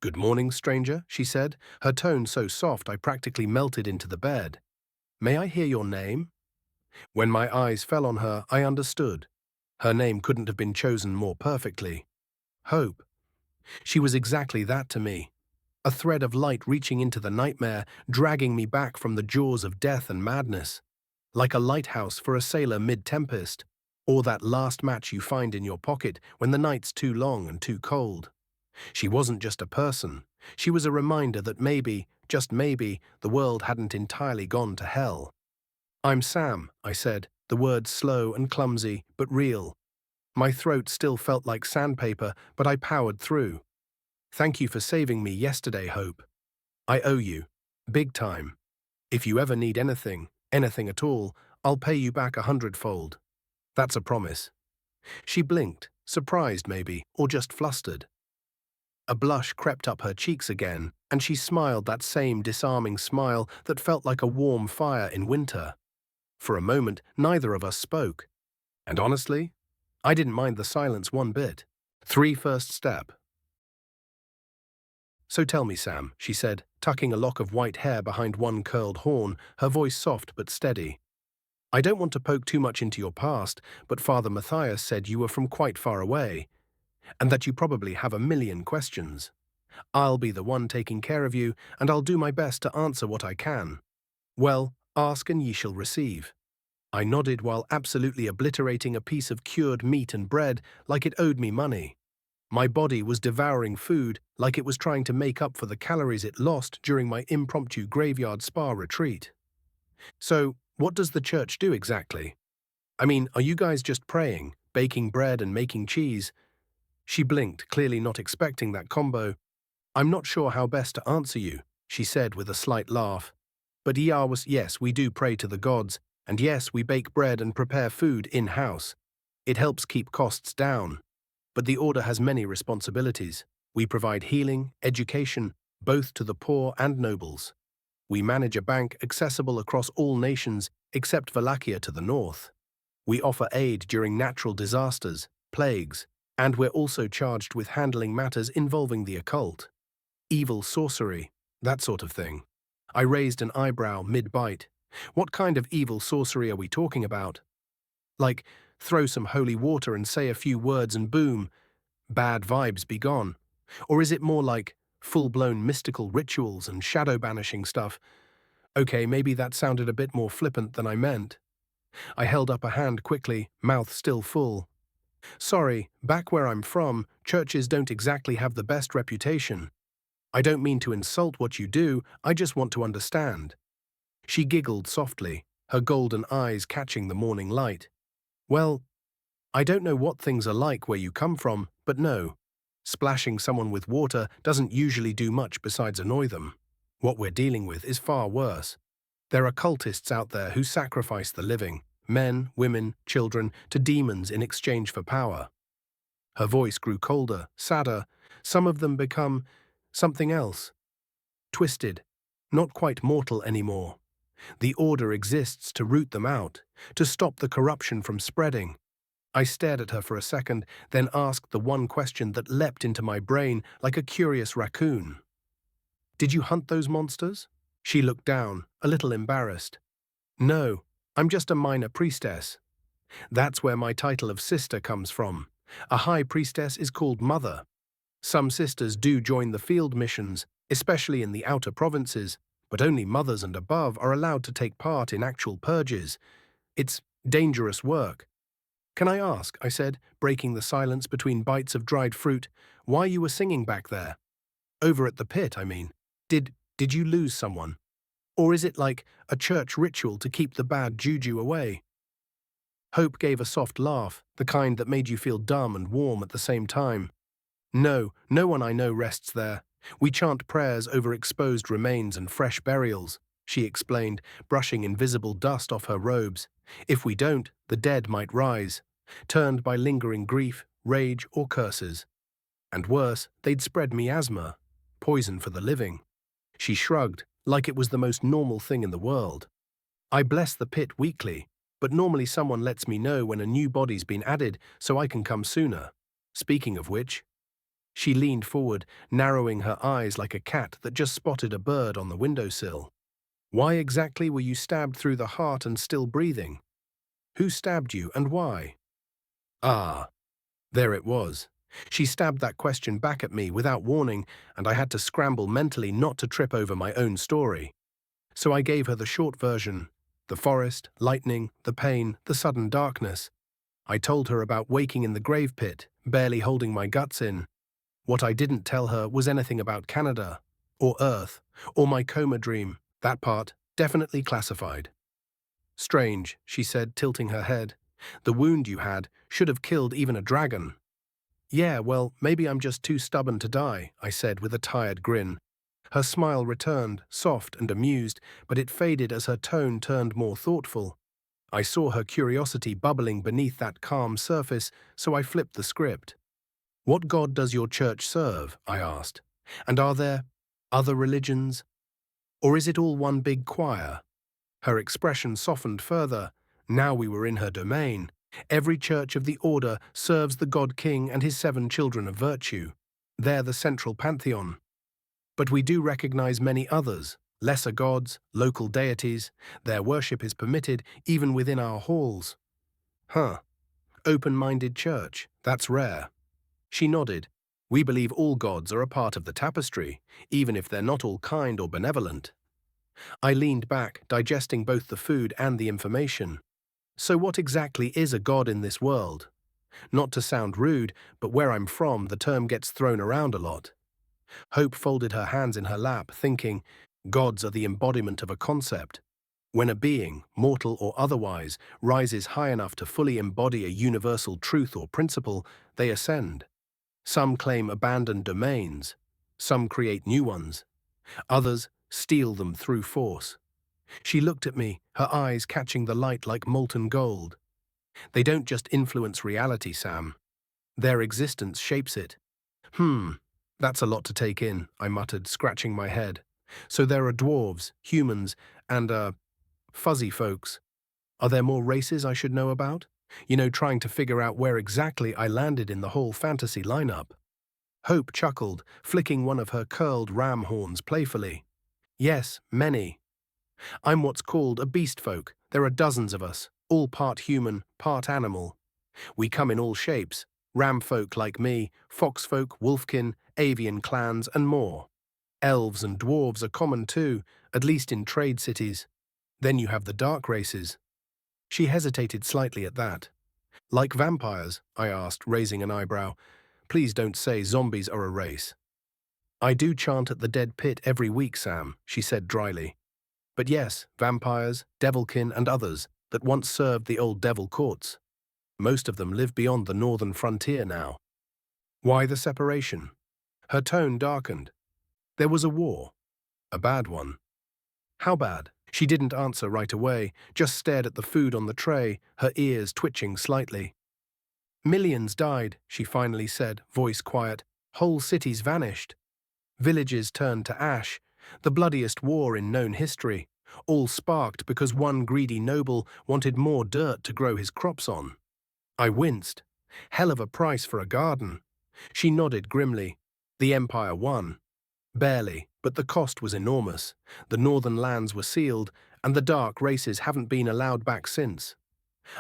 A: "Good morning, stranger," she said, her tone so soft I practically melted into the bed. "May I hear your name?" When my eyes fell on her, I understood. Her name couldn't have been chosen more perfectly. Hope. She was exactly that to me. A thread of light reaching into the nightmare, dragging me back from the jaws of death and madness. Like a lighthouse for a sailor mid-tempest, or that last match you find in your pocket when the night's too long and too cold. She wasn't just a person. She was a reminder that maybe, just maybe, the world hadn't entirely gone to hell. "I'm Sam," I said, the words slow and clumsy, but real. My throat still felt like sandpaper, but I powered through. "Thank you for saving me yesterday, Hope. I owe you. Big time. If you ever need anything at all, I'll pay you back 100-fold. That's a promise." She blinked, surprised maybe, or just flustered. A blush crept up her cheeks again, and she smiled that same disarming smile that felt like a warm fire in winter. For a moment, neither of us spoke. And honestly, I didn't mind the silence one bit. First step. "So tell me, Sam," she said, tucking a lock of white hair behind one curled horn, her voice soft but steady. "I don't want to poke too much into your past, but Father Matthias said you were from quite far away, and that you probably have a million questions. I'll be the one taking care of you, and I'll do my best to answer what I can. Well, ask and ye shall receive." I nodded while absolutely obliterating a piece of cured meat and bread like it owed me money. My body was devouring food like it was trying to make up for the calories it lost during my impromptu graveyard spa retreat. "So, what does the church do exactly? I mean, are you guys just praying, baking bread and making cheese?" She blinked, clearly not expecting that combo. "I'm not sure how best to answer you," she said with a slight laugh. "But yes, we do pray to the gods, and yes, we bake bread and prepare food in-house. It helps keep costs down. But the order has many responsibilities. We provide healing, education, both to the poor and nobles. We manage a bank accessible across all nations except Wallachia to the north. We offer aid during natural disasters, plagues, and we're also charged with handling matters involving the occult. Evil sorcery, that sort of thing." I raised an eyebrow mid-bite. What kind of evil sorcery are we talking about? Like, throw some holy water and say a few words and boom, bad vibes be gone? Or is it more like full-blown mystical rituals and shadow-banishing stuff? Okay, maybe that sounded a bit more flippant than I meant. I held up a hand quickly, mouth still full. "Sorry, back where I'm from, churches don't exactly have the best reputation. I don't mean to insult what you do, I just want to understand. She giggled softly, her golden eyes catching the morning light. Well, I don't know what things are like where you come from, but no. Splashing someone with water doesn't usually do much besides annoy them. What we're dealing with is far worse. There are cultists out there who sacrifice the living, men, women, children, to demons in exchange for power. Her voice grew colder, sadder. Some of them become something else. Twisted, not quite mortal anymore. The order exists to root them out, to stop the corruption from spreading. I stared at her for a second, then asked the one question that leapt into my brain like a curious raccoon. Did you hunt those monsters? She looked down, a little embarrassed. No, I'm just a minor priestess. That's where my title of sister comes from. A high priestess is called mother. Some sisters do join the field missions, especially in the outer provinces, but only mothers and above are allowed to take part in actual purges. It's dangerous work. Can I ask, I said, breaking the silence between bites of dried fruit, why you were singing back there? Over at the pit, I mean. Did you lose someone? Or is it like a church ritual to keep the bad juju away? Hope gave a soft laugh, the kind that made you feel dumb and warm at the same time. No, no one I know rests there. We chant prayers over exposed remains and fresh burials, she explained, brushing invisible dust off her robes. If we don't, the dead might rise, turned by lingering grief, rage, or curses. And worse, they'd spread miasma, poison for the living. She shrugged, like it was the most normal thing in the world. I bless the pit weekly, but normally someone lets me know when a new body's been added so I can come sooner. Speaking of which, she leaned forward, narrowing her eyes like a cat that just spotted a bird on the windowsill. Why exactly were you stabbed through the heart and still breathing? Who stabbed you and why? Ah, there it was. She stabbed that question back at me without warning, and I had to scramble mentally not to trip over my own story. So I gave her the short version: the forest, lightning, the pain, the sudden darkness. I told her about waking in the grave pit, barely holding my guts in. What I didn't tell her was anything about Canada, or Earth, or my coma dream. That part, definitely classified. Strange, she said, tilting her head. The wound you had should have killed even a dragon. Yeah, well, maybe I'm just too stubborn to die, I said with a tired grin. Her smile returned, soft and amused, but it faded as her tone turned more thoughtful. I saw her curiosity bubbling beneath that calm surface, so I flipped the script. What god does your church serve? I asked. And are there other religions? Or is it all one big choir? Her expression softened further. Now we were in her domain. Every church of the order serves the god king and his 7 children of virtue. They're the central pantheon. But we do recognize many others, lesser gods, local deities. Their worship is permitted even within our halls. Huh. Open-minded church. That's rare. She nodded. We believe all gods are a part of the tapestry, even if they're not all kind or benevolent. I leaned back, digesting both the food and the information. So what exactly is a god in this world? Not to sound rude, but where I'm from, the term gets thrown around a lot. Hope folded her hands in her lap, thinking, gods are the embodiment of a concept. When a being, mortal or otherwise, rises high enough to fully embody a universal truth or principle, they ascend. Some claim abandoned domains. Some create new ones. Others steal them through force. She looked at me, her eyes catching the light like molten gold. They don't just influence reality, Sam. Their existence shapes it. That's a lot to take in, I muttered, scratching my head. So there are dwarves, humans, and, fuzzy folks. Are there more races I should know about? Trying to figure out where exactly I landed in the whole fantasy lineup. Hope chuckled, flicking one of her curled ram horns playfully. Yes, many. I'm what's called a beast folk. There are dozens of us, all part human, part animal. We come in all shapes. Ram folk like me, fox folk, wolfkin, avian clans, and more. Elves and dwarves are common too, at least in trade cities. Then you have the dark races. She hesitated slightly at that. Like vampires? I asked, raising an eyebrow. Please don't say zombies are a race. I do chant at the dead pit every week, Sam, she said dryly. But yes, vampires, devilkin and others that once served the old devil courts. Most of them live beyond the northern frontier now. Why the separation? Her tone darkened. There was a war. A bad one. How bad? She didn't answer right away, just stared at the food on the tray, her ears twitching slightly. Millions died, she finally said, voice quiet. Whole cities vanished. Villages turned to ash, the bloodiest war in known history, all sparked because one greedy noble wanted more dirt to grow his crops on. I winced. Hell of a price for a garden. She nodded grimly. The Empire won. Barely, but the cost was enormous. The northern lands were sealed, and the dark races haven't been allowed back since.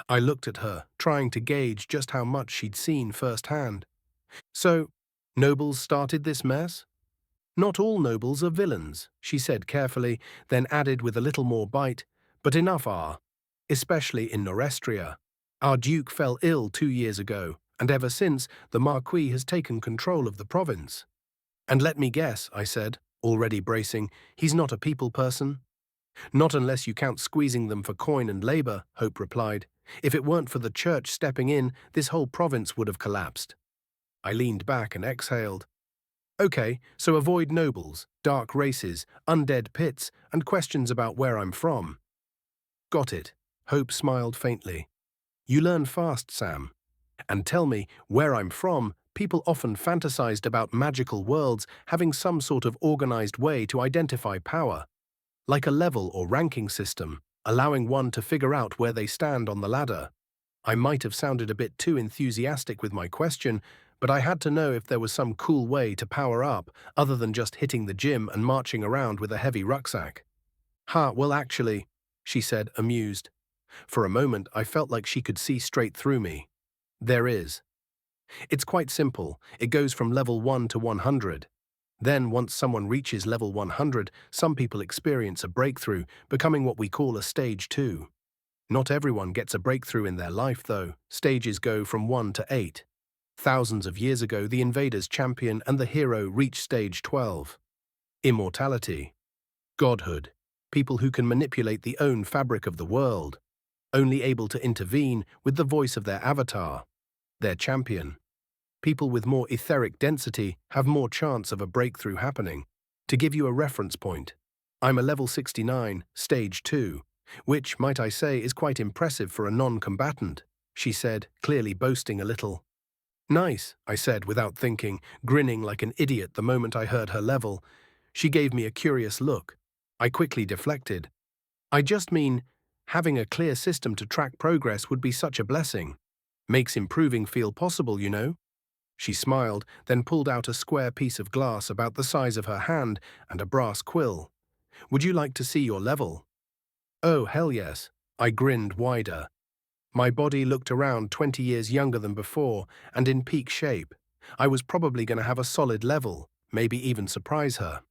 A: I looked at her, trying to gauge just how much she'd seen firsthand. So, nobles started this mess? Not all nobles are villains, she said carefully, then added with a little more bite, but enough are, especially in Norestria. Our duke fell ill 2 years ago, and ever since, the Marquis has taken control of the province. And let me guess, I said, already bracing, he's not a people person? Not unless you count squeezing them for coin and labor, Hope replied. If it weren't for the church stepping in, this whole province would have collapsed. I leaned back and exhaled. Okay, so avoid nobles, dark races, undead pits, and questions about where I'm from. Got it. Hope smiled faintly. You learn fast, Sam. And tell me, where I'm from, people often fantasized about magical worlds having some sort of organized way to identify power, like a level or ranking system, allowing one to figure out where they stand on the ladder. I might have sounded a bit too enthusiastic with my question, but I had to know if there was some cool way to power up other than just hitting the gym and marching around with a heavy rucksack. Well actually, she said, amused. For a moment, I felt like she could see straight through me. There is. It's quite simple. It goes from level 1 to 100. Then, once someone reaches level 100, some people experience a breakthrough, becoming what we call a stage 2. Not everyone gets a breakthrough in their life, though. Stages go from 1 to 8. Thousands of years ago, the invader's champion and the hero reach stage 12. Immortality. Godhood. People who can manipulate the own fabric of the world. Only able to intervene with the voice of their avatar, their champion. People with more etheric density have more chance of a breakthrough happening. To give you a reference point, I'm a level 69, stage 2, which, might I say, is quite impressive for a non-combatant, she said, clearly boasting a little. Nice, I said without thinking, grinning like an idiot the moment I heard her level. She gave me a curious look. I quickly deflected. I just mean, having a clear system to track progress would be such a blessing. Makes improving feel possible, you know? She smiled, then pulled out a square piece of glass about the size of her hand and a brass quill. Would you like to see your level? Oh, hell yes. I grinned wider. My body looked around 20 years younger than before and in peak shape. I was probably going to have a solid level, maybe even surprise her.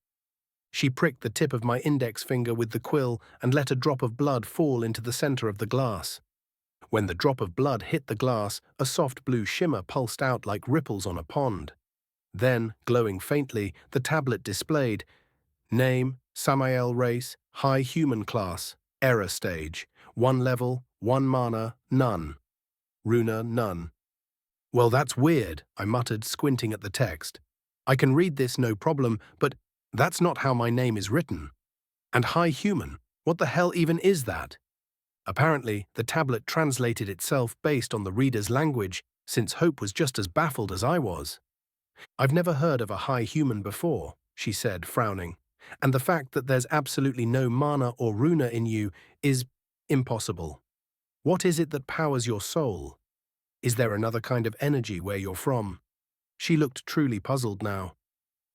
A: She pricked the tip of my index finger with the quill and let a drop of blood fall into the center of the glass. When the drop of blood hit the glass, a soft blue shimmer pulsed out like ripples on a pond. Then, glowing faintly, the tablet displayed name, Samael race, high human class, error stage, 1 level, 1 mana, none. Runa, none. Well, that's weird, I muttered, squinting at the text. I can read this no problem, but that's not how my name is written. And high human, what the hell even is that? Apparently, the tablet translated itself based on the reader's language, since Hope was just as baffled as I was. I've never heard of a high human before, she said, frowning, and the fact that there's absolutely no mana or runa in you is impossible. What is it that powers your soul? Is there another kind of energy where you're from? She looked truly puzzled now.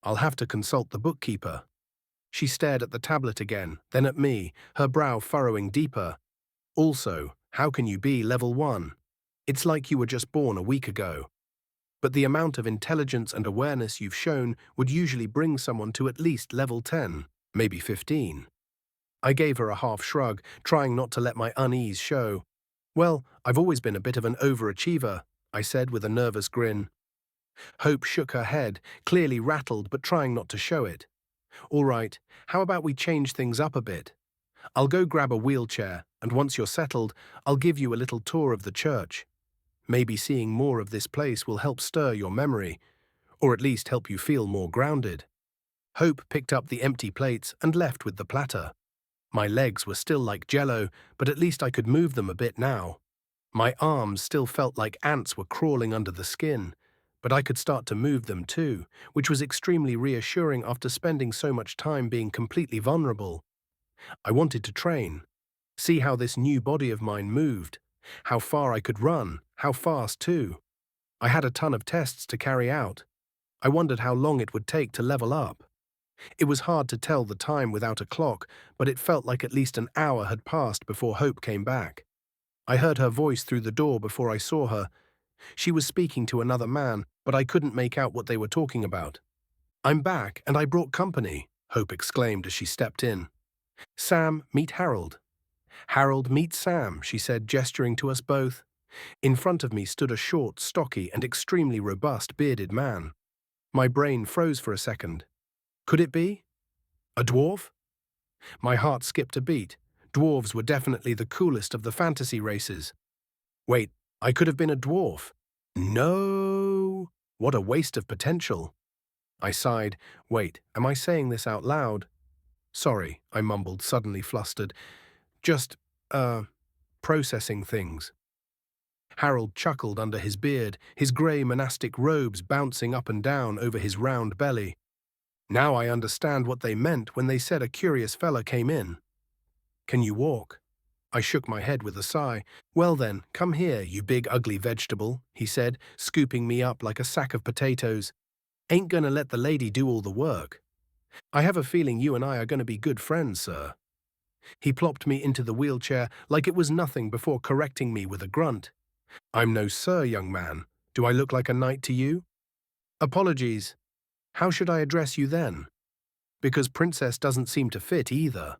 A: I'll have to consult the bookkeeper. She stared at the tablet again, then at me, her brow furrowing deeper. Also, how can you be level 1? It's like you were just born a week ago. But the amount of intelligence and awareness you've shown would usually bring someone to at least level 10, maybe 15. I gave her a half shrug, trying not to let my unease show. Well, I've always been a bit of an overachiever, I said with a nervous grin. Hope shook her head, clearly rattled but trying not to show it. All right, how about we change things up a bit? I'll go grab a wheelchair, and once you're settled, I'll give you a little tour of the church. Maybe seeing more of this place will help stir your memory, or at least help you feel more grounded. Hope picked up the empty plates and left with the platter. My legs were still like jello, but at least I could move them a bit now. My arms still felt like ants were crawling under the skin, but I could start to move them too, which was extremely reassuring after spending so much time being completely vulnerable. I wanted to train, see how this new body of mine moved, how far I could run, how fast too. I had a ton of tests to carry out. I wondered how long it would take to level up. It was hard to tell the time without a clock, but it felt like at least an hour had passed before Hope came back. I heard her voice through the door before I saw her. She was speaking to another man, but I couldn't make out what they were talking about. "I'm back, and I brought company," Hope exclaimed as she stepped in. "Sam, meet Harold." "Harold, meet Sam," she said, gesturing to us both. In front of me stood a short, stocky, and extremely robust bearded man. My brain froze for a second. Could it be? A dwarf? My heart skipped a beat. Dwarves were definitely the coolest of the fantasy races. Wait, I could have been a dwarf. No! What a waste of potential. I sighed. Wait, am I saying this out loud? Sorry, I mumbled, suddenly flustered. Just, processing things. Harold chuckled under his beard, his grey monastic robes bouncing up and down over his round belly. Now I understand what they meant when they said a curious fella came in. Can you walk? I shook my head with a sigh. Well then, come here, you big ugly vegetable, he said, scooping me up like a sack of potatoes. Ain't gonna let the lady do all the work. I have a feeling you and I are gonna be good friends, sir. He plopped me into the wheelchair like it was nothing before correcting me with a grunt. I'm no sir, young man. Do I look like a knight to you? Apologies. How should I address you then? Because princess doesn't seem to fit either.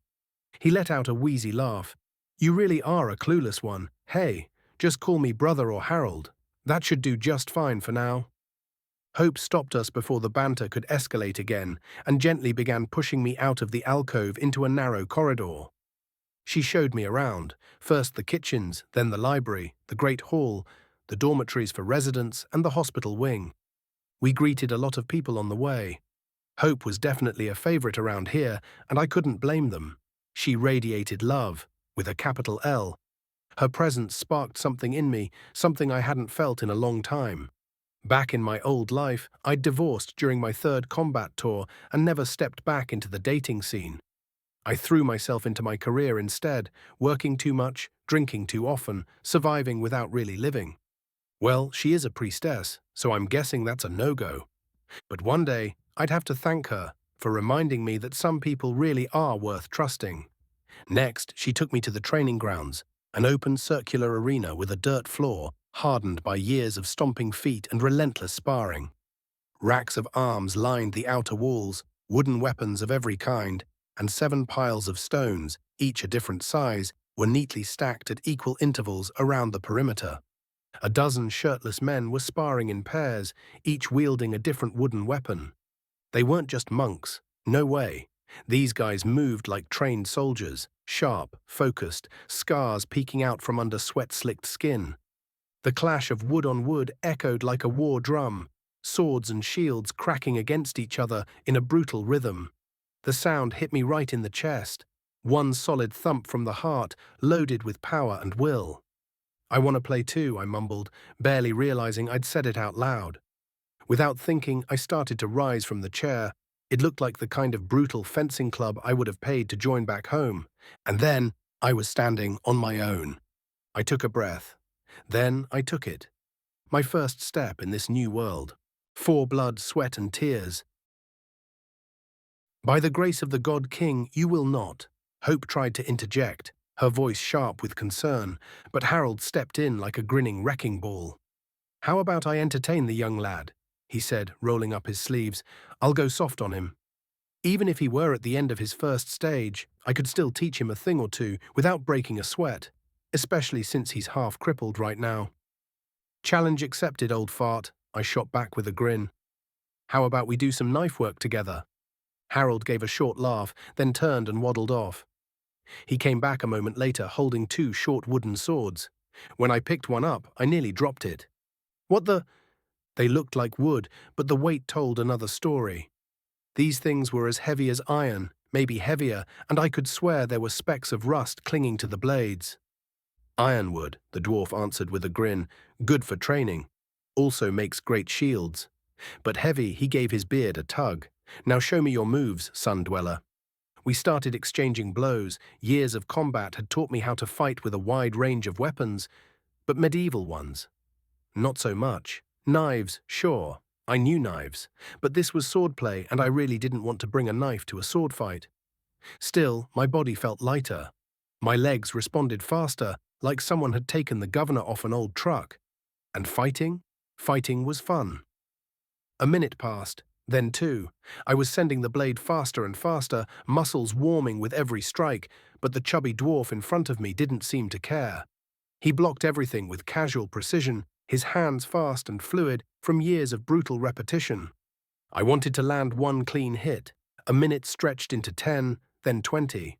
A: He let out a wheezy laugh. You really are a clueless one. Hey, just call me brother or Harold. That should do just fine for now. Hope stopped us before the banter could escalate again and gently began pushing me out of the alcove into a narrow corridor. She showed me around, first the kitchens, then the library, the great hall, the dormitories for residents, and the hospital wing. We greeted a lot of people on the way. Hope was definitely a favorite around here, and I couldn't blame them. She radiated love, with a capital L. Her presence sparked something in me, something I hadn't felt in a long time. Back in my old life, I'd divorced during my third combat tour and never stepped back into the dating scene. I threw myself into my career instead, working too much, drinking too often, surviving without really living. Well, she is a priestess, so I'm guessing that's a no-go. But one day, I'd have to thank her for reminding me that some people really are worth trusting. Next, she took me to the training grounds, an open circular arena with a dirt floor, hardened by years of stomping feet and relentless sparring. Racks of arms lined the outer walls, wooden weapons of every kind, and 7 piles of stones, each a different size, were neatly stacked at equal intervals around the perimeter. A dozen shirtless men were sparring in pairs, each wielding a different wooden weapon. They weren't just monks, no way. These guys moved like trained soldiers, sharp, focused, scars peeking out from under sweat-slicked skin. The clash of wood on wood echoed like a war drum, swords and shields cracking against each other in a brutal rhythm. The sound hit me right in the chest, one solid thump from the heart, loaded with power and will. I want to play too, I mumbled, barely realizing I'd said it out loud. Without thinking, I started to rise from the chair. It looked like the kind of brutal fencing club I would have paid to join back home. And then I was standing on my own. I took a breath. Then I took it. My first step in this new world. 4 blood, sweat and tears. By the grace of the God King, you will not. Hope tried to interject, her voice sharp with concern, but Harold stepped in like a grinning wrecking ball. How about I entertain the young lad? He said, rolling up his sleeves. I'll go soft on him. Even if he were at the end of his first stage, I could still teach him a thing or two without breaking a sweat, especially since he's half crippled right now. Challenge accepted, old fart, I shot back with a grin. How about we do some knife work together? Harold gave a short laugh, then turned and waddled off. He came back a moment later holding two short wooden swords. When I picked one up, I nearly dropped it. What the? They looked like wood, but the weight told another story. These things were as heavy as iron, maybe heavier, and I could swear there were specks of rust clinging to the blades. Ironwood, the dwarf answered with a grin, good for training. Also makes great shields. But heavy, he gave his beard a tug. Now show me your moves, Sun Dweller. We started exchanging blows. Years of combat had taught me how to fight with a wide range of weapons, but medieval ones. Not so much. Knives, sure. I knew knives, but this was swordplay and I really didn't want to bring a knife to a sword fight. Still, my body felt lighter. My legs responded faster, like someone had taken the governor off an old truck. And fighting? Fighting was fun. A minute passed, then two. I was sending the blade faster and faster, muscles warming with every strike, but the chubby dwarf in front of me didn't seem to care. He blocked everything with casual precision, his hands fast and fluid from years of brutal repetition. I wanted to land one clean hit. A minute stretched into 10, then 20.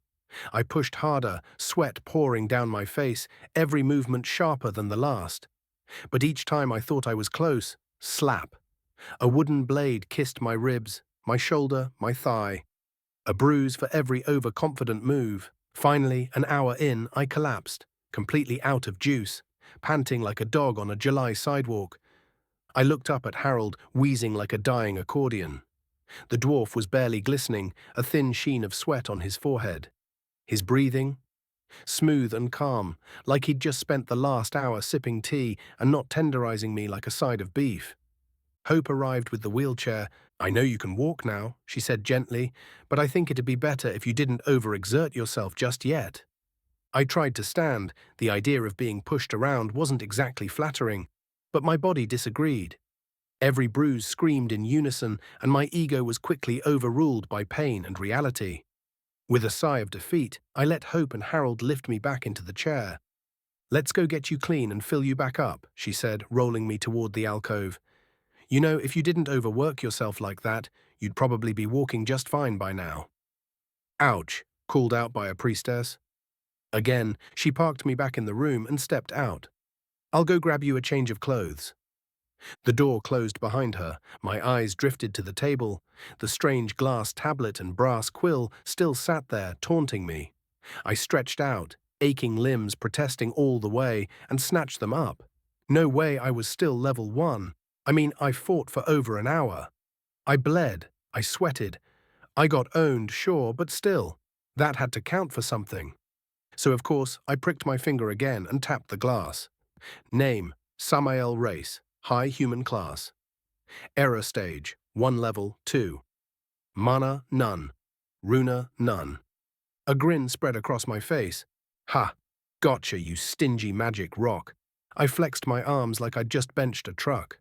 A: I pushed harder, sweat pouring down my face, every movement sharper than the last. But each time I thought I was close, slap. A wooden blade kissed my ribs, my shoulder, my thigh. A bruise for every overconfident move. Finally, an hour in, I collapsed, completely out of juice, panting like a dog on a July sidewalk. I looked up at Harold, wheezing like a dying accordion. The dwarf was barely glistening, a thin sheen of sweat on his forehead. His breathing? Smooth and calm, like he'd just spent the last hour sipping tea and not tenderizing me like a side of beef. Hope arrived with the wheelchair. I know you can walk now, she said gently, but I think it'd be better if you didn't overexert yourself just yet. I tried to stand. The idea of being pushed around wasn't exactly flattering, but my body disagreed. Every bruise screamed in unison, and my ego was quickly overruled by pain and reality. With a sigh of defeat, I let Hope and Harold lift me back into the chair. Let's go get you clean and fill you back up, she said, rolling me toward the alcove. You know, if you didn't overwork yourself like that, you'd probably be walking just fine by now. Ouch, called out by a priestess. Again, she parked me back in the room and stepped out. I'll go grab you a change of clothes. The door closed behind her. My eyes drifted to the table. The strange glass tablet and brass quill still sat there, taunting me. I stretched out, aching limbs protesting all the way, and snatched them up. No way I was still level 1. I fought for over an hour. I bled. I sweated. I got owned, sure, but still. That had to count for something. So, of course, I pricked my finger again and tapped the glass. Name, Samael Race. High human class. Error stage, 1 level, 2. Mana, none. Runa, none. A grin spread across my face. Ha! Gotcha, you stingy magic rock. I flexed my arms like I'd just benched a truck.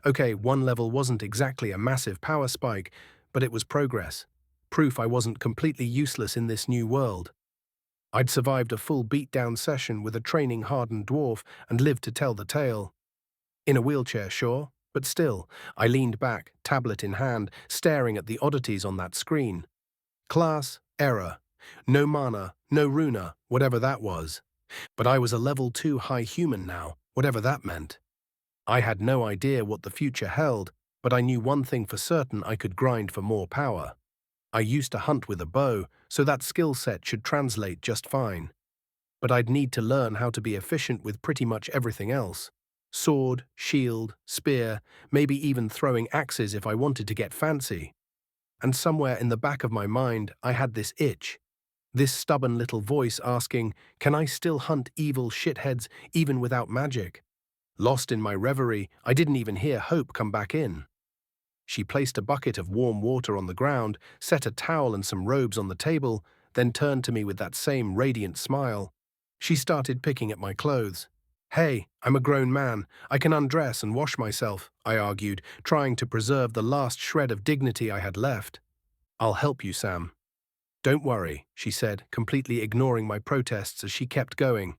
A: Okay, 1 level wasn't exactly a massive power spike, but it was progress. Proof I wasn't completely useless in this new world. I'd survived a full beatdown session with a training-hardened dwarf and lived to tell the tale. In a wheelchair, sure, but still, I leaned back, tablet in hand, staring at the oddities on that screen. Class, error. No mana, no runa, whatever that was. But I was a level 2 high human now, whatever that meant. I had no idea what the future held, but I knew one thing for certain: I could grind for more power. I used to hunt with a bow, so that skill set should translate just fine. But I'd need to learn how to be efficient with pretty much everything else. Sword, shield, spear, maybe even throwing axes if I wanted to get fancy. And somewhere in the back of my mind, I had this itch. This stubborn little voice asking, can I still hunt evil shitheads even without magic? Lost in my reverie, I didn't even hear Hope come back in. She placed a bucket of warm water on the ground, set a towel and some robes on the table, then turned to me with that same radiant smile. She started picking at my clothes. Hey, I'm a grown man. I can undress and wash myself, I argued, trying to preserve the last shred of dignity I had left. I'll help you, Sam. Don't worry, she said, completely ignoring my protests as she kept going.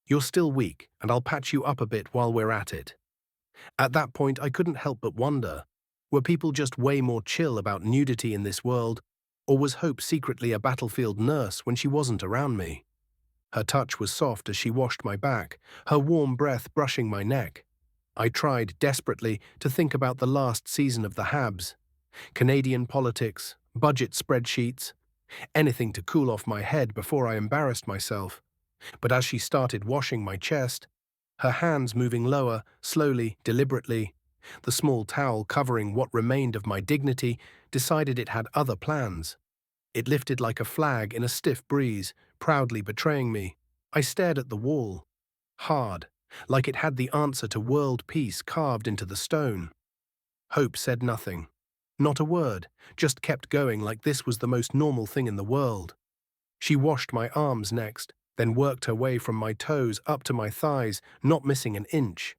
A: You're still weak, and I'll patch you up a bit while we're at it. At that point, I couldn't help but wonder, were people just way more chill about nudity in this world, or was Hope secretly a battlefield nurse when she wasn't around me? Her touch was soft as she washed my back, her warm breath brushing my neck. I tried desperately to think about the last season of the Habs, Canadian politics, budget spreadsheets, anything to cool off my head before I embarrassed myself. But as she started washing my chest, her hands moving lower, slowly, deliberately, the small towel covering what remained of my dignity decided it had other plans. It lifted like a flag in a stiff breeze, proudly betraying me. I stared at the wall, hard, like it had the answer to world peace carved into the stone. Hope said nothing. Not a word, just kept going like this was the most normal thing in the world. She washed my arms next, then worked her way from my toes up to my thighs, not missing an inch.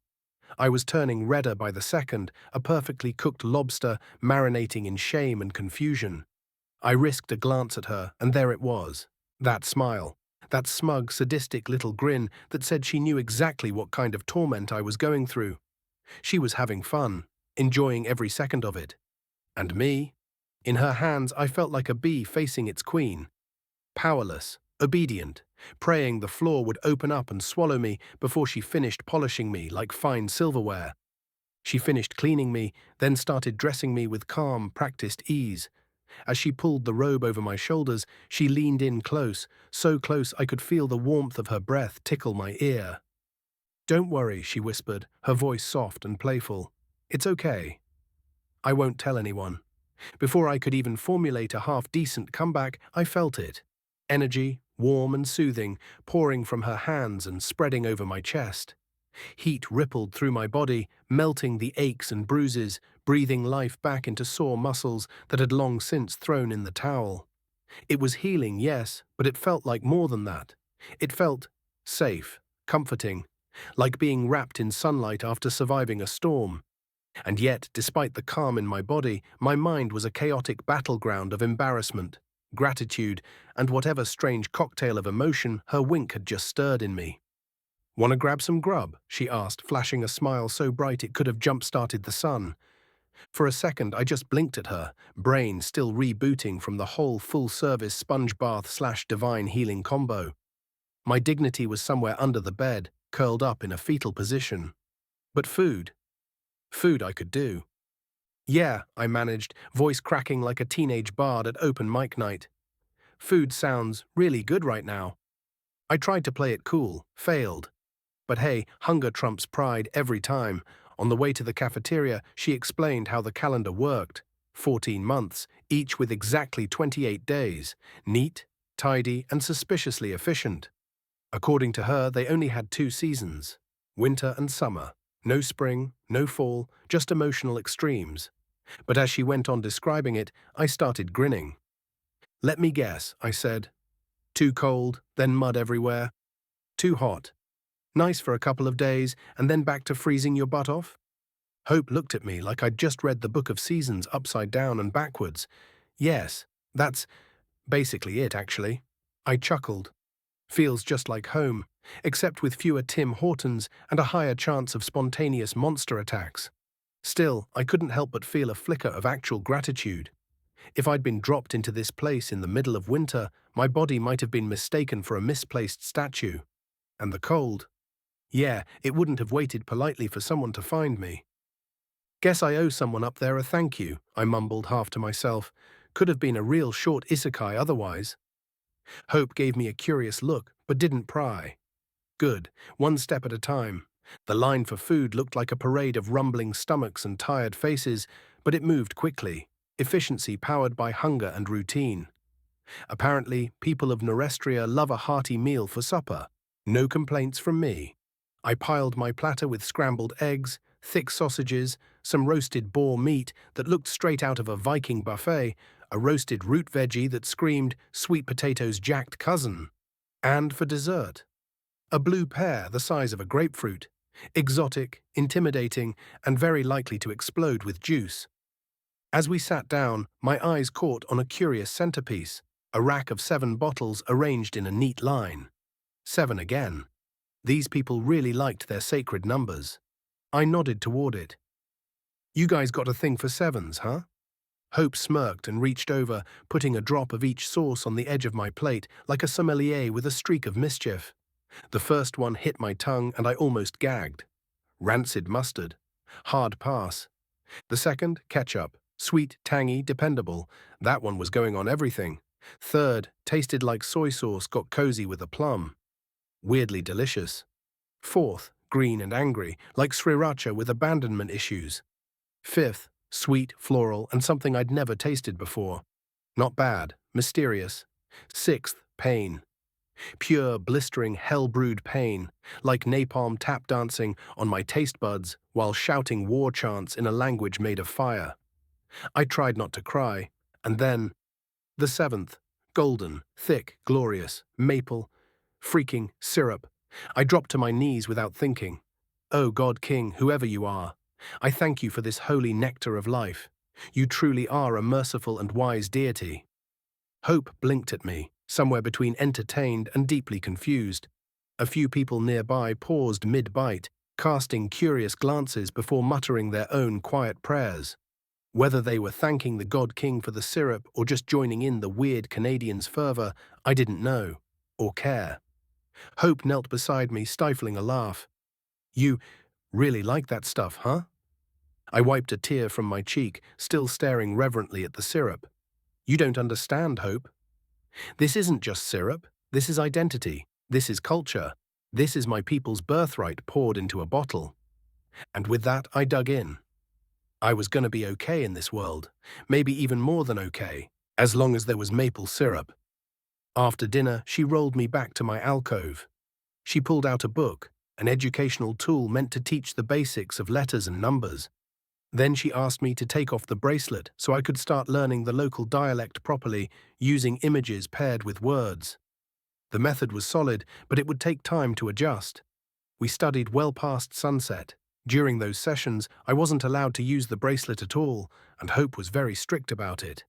A: I was turning redder by the second, a perfectly cooked lobster marinating in shame and confusion. I risked a glance at her, and there it was. That smile. That smug, sadistic little grin that said she knew exactly what kind of torment I was going through. She was having fun, enjoying every second of it. And me? In her hands, I felt like a bee facing its queen. Powerless, obedient, praying the floor would open up and swallow me before she finished polishing me like fine silverware. She finished cleaning me, then started dressing me with calm, practiced ease. As she pulled the robe over my shoulders, she leaned in close, so close I could feel the warmth of her breath tickle my ear. "Don't worry," she whispered, her voice soft and playful. "It's okay. I won't tell anyone." Before I could even formulate a half-decent comeback, I felt it. Energy, warm and soothing, pouring from her hands and spreading over my chest. Heat rippled through my body, melting the aches and bruises, breathing life back into sore muscles that had long since thrown in the towel. It was healing, yes, but it felt like more than that. It felt safe, comforting, like being wrapped in sunlight after surviving a storm. And yet, despite the calm in my body, my mind was a chaotic battleground of embarrassment, gratitude, and whatever strange cocktail of emotion her wink had just stirred in me. "Want to grab some grub?" she asked, flashing a smile so bright it could have jump-started the sun. For a second, I just blinked at her, brain still rebooting from the whole full-service sponge bath/divine healing combo. My dignity was somewhere under the bed, curled up in a fetal position. But food. Food I could do. "Yeah," I managed, voice cracking like a teenage bard at open mic night. "Food sounds really good right now." I tried to play it cool, failed. But hey, hunger trumps pride every time. On the way to the cafeteria, she explained how the calendar worked. 14 months, each with exactly 28 days. Neat, tidy, and suspiciously efficient. According to her, they only had 2 seasons. Winter and summer. No spring, no fall, just emotional extremes. But as she went on describing it, I started grinning. "Let me guess," I said. "Too cold, then mud everywhere. Too hot. Nice for a couple of days, and then back to freezing your butt off?" Hope looked at me like I'd just read the Book of Seasons upside down and backwards. "Yes, that's basically it, actually." I chuckled. "Feels just like home, except with fewer Tim Hortons and a higher chance of spontaneous monster attacks." Still, I couldn't help but feel a flicker of actual gratitude. If I'd been dropped into this place in the middle of winter, my body might have been mistaken for a misplaced statue. And the cold? Yeah, it wouldn't have waited politely for someone to find me. "Guess I owe someone up there a thank you," I mumbled half to myself. Could have been a real short isekai otherwise. Hope gave me a curious look, but didn't pry. Good, one step at a time. The line for food looked like a parade of rumbling stomachs and tired faces, but it moved quickly, efficiency powered by hunger and routine. Apparently, people of Norestria love a hearty meal for supper. No complaints from me. I piled my platter with scrambled eggs, thick sausages, some roasted boar meat that looked straight out of a Viking buffet, a roasted root veggie that screamed sweet potato's jacked cousin. And for dessert, a blue pear the size of a grapefruit, exotic, intimidating, and very likely to explode with juice. As we sat down, my eyes caught on a curious centerpiece, a rack of 7 bottles arranged in a neat line. 7 again. These people really liked their sacred numbers. I nodded toward it. You guys got a thing for sevens, huh? Hope smirked and reached over, putting a drop of each sauce on the edge of my plate like a sommelier with a streak of mischief. The first one hit my tongue and I almost gagged. Rancid mustard. Hard pass. The second, ketchup. Sweet, tangy, dependable. That one was going on everything. Third, tasted like soy sauce got cozy with a plum. Weirdly delicious. Fourth, green and angry, like sriracha with abandonment issues. Fifth, sweet, floral, and something I'd never tasted before. Not bad, mysterious. Sixth, pain. Pure, blistering, hell-brewed pain, like napalm tap dancing on my taste buds while shouting war chants in a language made of fire. I tried not to cry, and then, the seventh, golden, thick, glorious, maple, freaking syrup. I dropped to my knees without thinking. Oh God King, whoever you are, I thank you for this holy nectar of life. You truly are a merciful and wise deity. Hope blinked at me, somewhere between entertained and deeply confused. A few people nearby paused mid-bite, casting curious glances before muttering their own quiet prayers. Whether they were thanking the God King for the syrup or just joining in the weird Canadian's fervor, I didn't know, or care. Hope knelt beside me, stifling a laugh. You really like that stuff, huh? I wiped a tear from my cheek, still staring reverently at the syrup. You don't understand, Hope. This isn't just syrup. This is identity. This is culture. This is my people's birthright poured into a bottle. And with that, I dug in. I was going to be okay in this world, maybe even more than okay, as long as there was maple syrup. After dinner, she rolled me back to my alcove. She pulled out a book, an educational tool meant to teach the basics of letters and numbers. Then she asked me to take off the bracelet so I could start learning the local dialect properly, using images paired with words. The method was solid, but it would take time to adjust. We studied well past sunset. During those sessions, I wasn't allowed to use the bracelet at all, and Hope was very strict about it.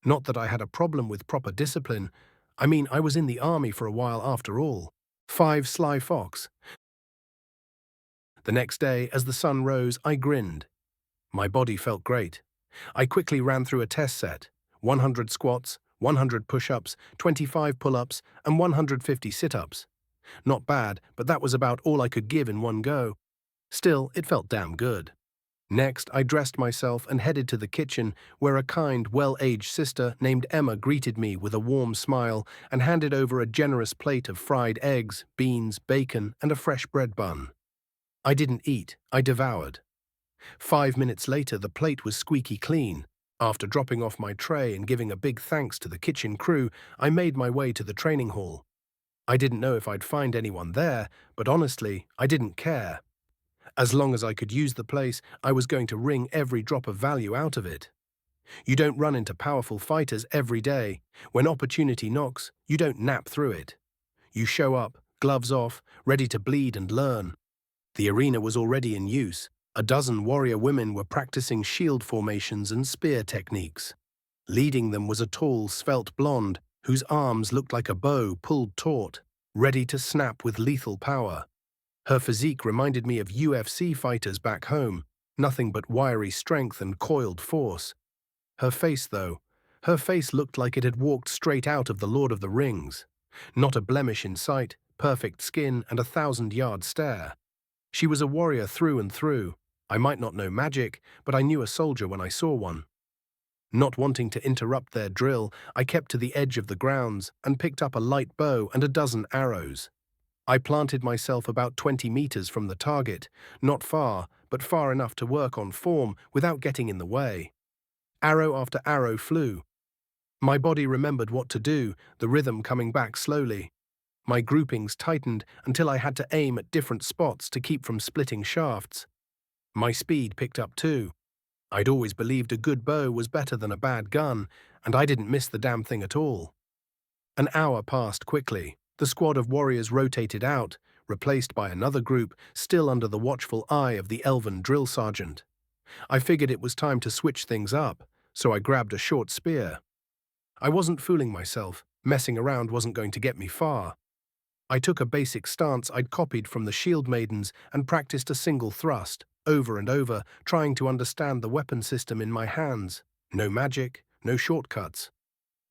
A: Not that I had a problem with proper discipline. I mean, I was in the army for a while after all. 5 Sly Fox. The next day, as the sun rose, I grinned. My body felt great. I quickly ran through a test set: 100 squats, 100 push-ups, 25 pull-ups, and 150 sit-ups. Not bad, but that was about all I could give in one go. Still, it felt damn good. Next, I dressed myself and headed to the kitchen, where a kind, well-aged sister named Emma greeted me with a warm smile and handed over a generous plate of fried eggs, beans, bacon, and a fresh bread bun. I didn't eat, I devoured. 5 minutes later, the plate was squeaky clean. After dropping off my tray and giving a big thanks to the kitchen crew, I made my way to the training hall. I didn't know if I'd find anyone there, but honestly, I didn't care. As long as I could use the place, I was going to wring every drop of value out of it. You don't run into powerful fighters every day. When opportunity knocks, you don't nap through it. You show up, gloves off, ready to bleed and learn. The arena was already in use. A dozen warrior women were practicing shield formations and spear techniques. Leading them was a tall, svelte blonde, whose arms looked like a bow pulled taut, ready to snap with lethal power. Her physique reminded me of UFC fighters back home, nothing but wiry strength and coiled force. Her face looked like it had walked straight out of the Lord of the Rings. Not a blemish in sight, perfect skin, and a 1,000-yard stare. She was a warrior through and through. I might not know magic, but I knew a soldier when I saw one. Not wanting to interrupt their drill, I kept to the edge of the grounds and picked up a light bow and a dozen arrows. I planted myself about 20 meters from the target, not far, but far enough to work on form without getting in the way. Arrow after arrow flew. My body remembered what to do, the rhythm coming back slowly. My groupings tightened until I had to aim at different spots to keep from splitting shafts. My speed picked up too. I'd always believed a good bow was better than a bad gun, and I didn't miss the damn thing at all. An hour passed quickly. The squad of warriors rotated out, replaced by another group, still under the watchful eye of the elven drill sergeant. I figured it was time to switch things up, so I grabbed a short spear. I wasn't fooling myself. Messing around wasn't going to get me far. I took a basic stance I'd copied from the shield maidens and practiced a single thrust, over and over, trying to understand the weapon system in my hands. No magic, no shortcuts.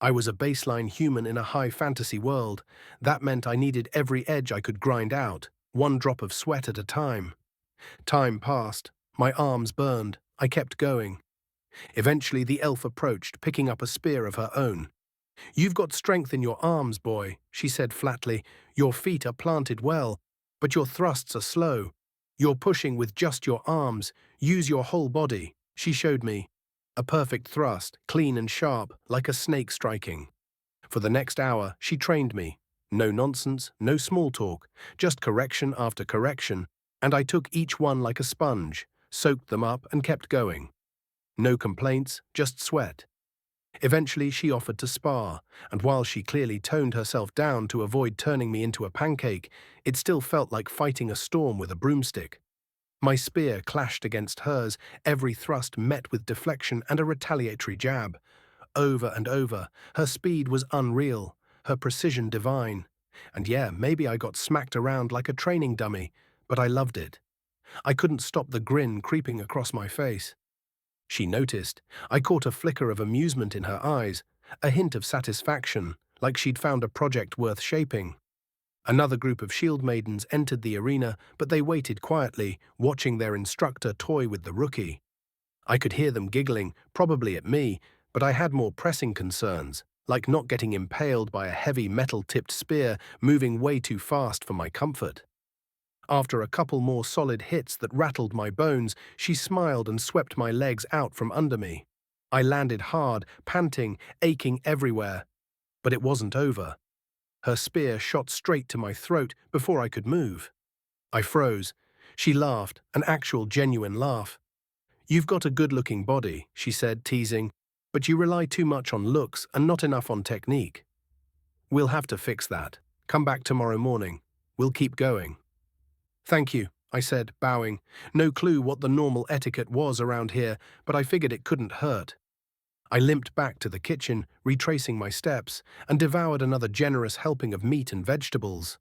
A: I was a baseline human in a high fantasy world. That meant I needed every edge I could grind out, one drop of sweat at a time. Time passed. My arms burned. I kept going. Eventually the elf approached, picking up a spear of her own. "You've got strength in your arms, boy," she said flatly. "Your feet are planted well, but your thrusts are slow. You're pushing with just your arms. Use your whole body." She showed me. A perfect thrust, clean and sharp, like a snake striking. For the next hour, she trained me. No nonsense, no small talk, just correction after correction, and I took each one like a sponge, soaked them up and kept going. No complaints, just sweat. Eventually she offered to spar, and while she clearly toned herself down to avoid turning me into a pancake, it still felt like fighting a storm with a broomstick. My spear clashed against hers, every thrust met with deflection and a retaliatory jab. Over and over, her speed was unreal, her precision divine. And yeah, maybe I got smacked around like a training dummy, but I loved it. I couldn't stop the grin creeping across my face. She noticed. I caught a flicker of amusement in her eyes, a hint of satisfaction, like she'd found a project worth shaping. Another group of shield maidens entered the arena, but they waited quietly, watching their instructor toy with the rookie. I could hear them giggling, probably at me, but I had more pressing concerns, like not getting impaled by a heavy metal-tipped spear moving way too fast for my comfort. After a couple more solid hits that rattled my bones, she smiled and swept my legs out from under me. I landed hard, panting, aching everywhere. But it wasn't over. Her spear shot straight to my throat before I could move. I froze. She laughed, an actual genuine laugh. "You've got a good-looking body," she said, teasing, "but you rely too much on looks and not enough on technique. We'll have to fix that. Come back tomorrow morning. We'll keep going." "Thank you," I said, bowing. No clue what the normal etiquette was around here, but I figured it couldn't hurt. I limped back to the kitchen, retracing my steps, and devoured another generous helping of meat and vegetables.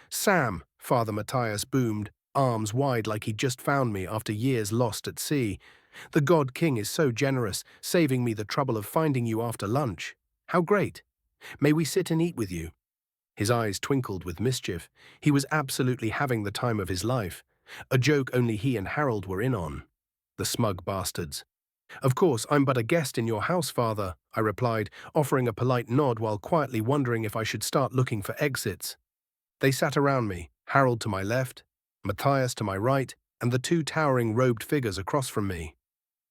A: "Sam," Father Matthias boomed, arms wide like he'd just found me after years lost at sea. "The God King is so generous, saving me the trouble of finding you after lunch. How great! May we sit and eat with you?" His eyes twinkled with mischief. He was absolutely having the time of his life, a joke only he and Harold were in on. The smug bastards. "Of course, I'm but a guest in your house, Father," I replied, offering a polite nod while quietly wondering if I should start looking for exits. They sat around me, Harold to my left, Matthias to my right, and the two towering robed figures across from me.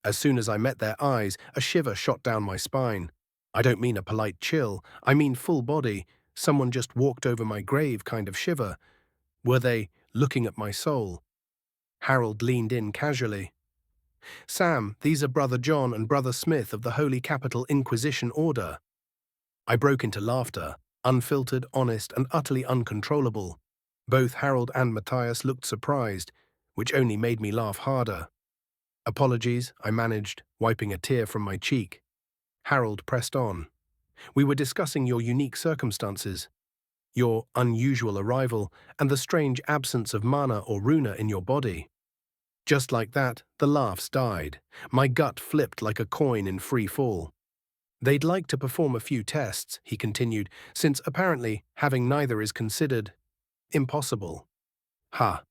A: As soon as I met their eyes, a shiver shot down my spine. I don't mean a polite chill, I mean full body, someone just walked over my grave kind of shiver. Were they looking at my soul? Harold leaned in casually. "Sam, these are Brother John and Brother Smith of the Holy Capital Inquisition Order." I broke into laughter, unfiltered, honest, and utterly uncontrollable. Both Harold and Matthias looked surprised, which only made me laugh harder. "Apologies," I managed, wiping a tear from my cheek. Harold pressed on. "We were discussing your unique circumstances, your unusual arrival, and the strange absence of mana or runa in your body." Just like that, the laughs died. My gut flipped like a coin in free fall. "They'd like to perform a few tests," he continued, "since apparently having neither is considered impossible." "Ha!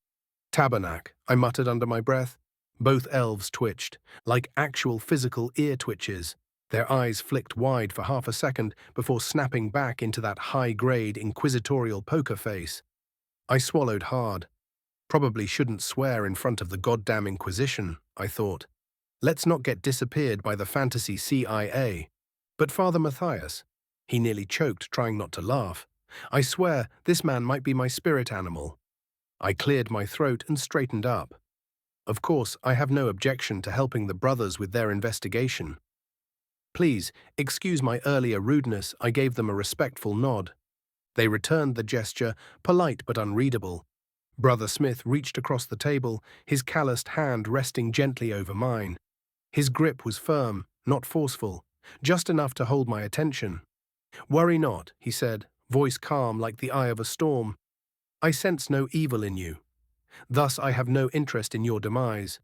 A: Tabernac," I muttered under my breath. Both elves twitched, like actual physical ear twitches. Their eyes flicked wide for half a second before snapping back into that high-grade inquisitorial poker face. I swallowed hard. Probably shouldn't swear in front of the goddamn Inquisition, I thought. Let's not get disappeared by the fantasy CIA. But Father Matthias, he nearly choked, trying not to laugh. I swear, this man might be my spirit animal. I cleared my throat and straightened up. Of course, I have no objection to helping the brothers with their investigation. "Please, excuse my earlier rudeness," I gave them a respectful nod. They returned the gesture, polite but unreadable. Brother Smith reached across the table, his calloused hand resting gently over mine. His grip was firm, not forceful, just enough to hold my attention. "Worry not," he said, voice calm like the eye of a storm. "I sense no evil in you. Thus I have no interest in your demise.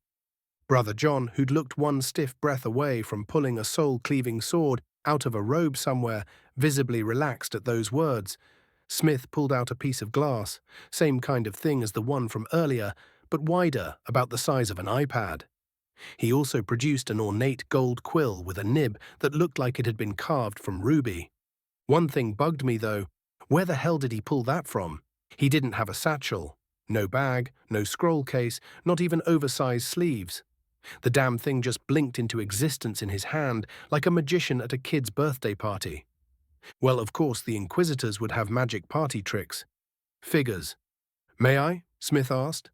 A: Brother John, who'd looked one stiff breath away from pulling a soul-cleaving sword out of a robe somewhere, visibly relaxed at those words. Smith pulled out a piece of glass, same kind of thing as the one from earlier, but wider, about the size of an iPad. He also produced an ornate gold quill with a nib that looked like it had been carved from ruby. One thing bugged me, though. Where the hell did he pull that from? He didn't have a satchel. No bag, no scroll case, not even oversized sleeves. The damn thing just blinked into existence in his hand like a magician at a kid's birthday party. Well, of course, the Inquisitors would have magic party tricks. Figures. May I? Smith asked.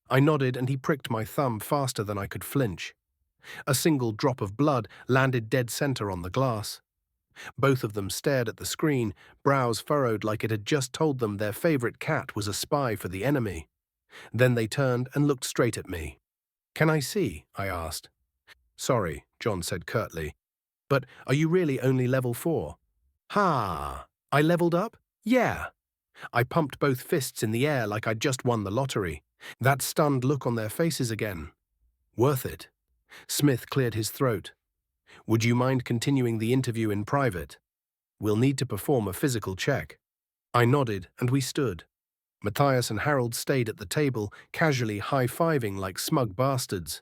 A: I nodded and he pricked my thumb faster than I could flinch. A single drop of blood landed dead center on the glass. Both of them stared at the screen, brows furrowed like it had just told them their favorite cat was a spy for the enemy. Then they turned and looked straight at me. Can I see? I asked. Sorry, John said curtly. But are you really only level 4? Ha! I leveled up? Yeah. I pumped both fists in the air like I'd just won the lottery. That stunned look on their faces again. Worth it. Smith cleared his throat. Would you mind continuing the interview in private? We'll need to perform a physical check. I nodded, and we stood. Matthias and Harold stayed at the table, casually high-fiving like smug bastards.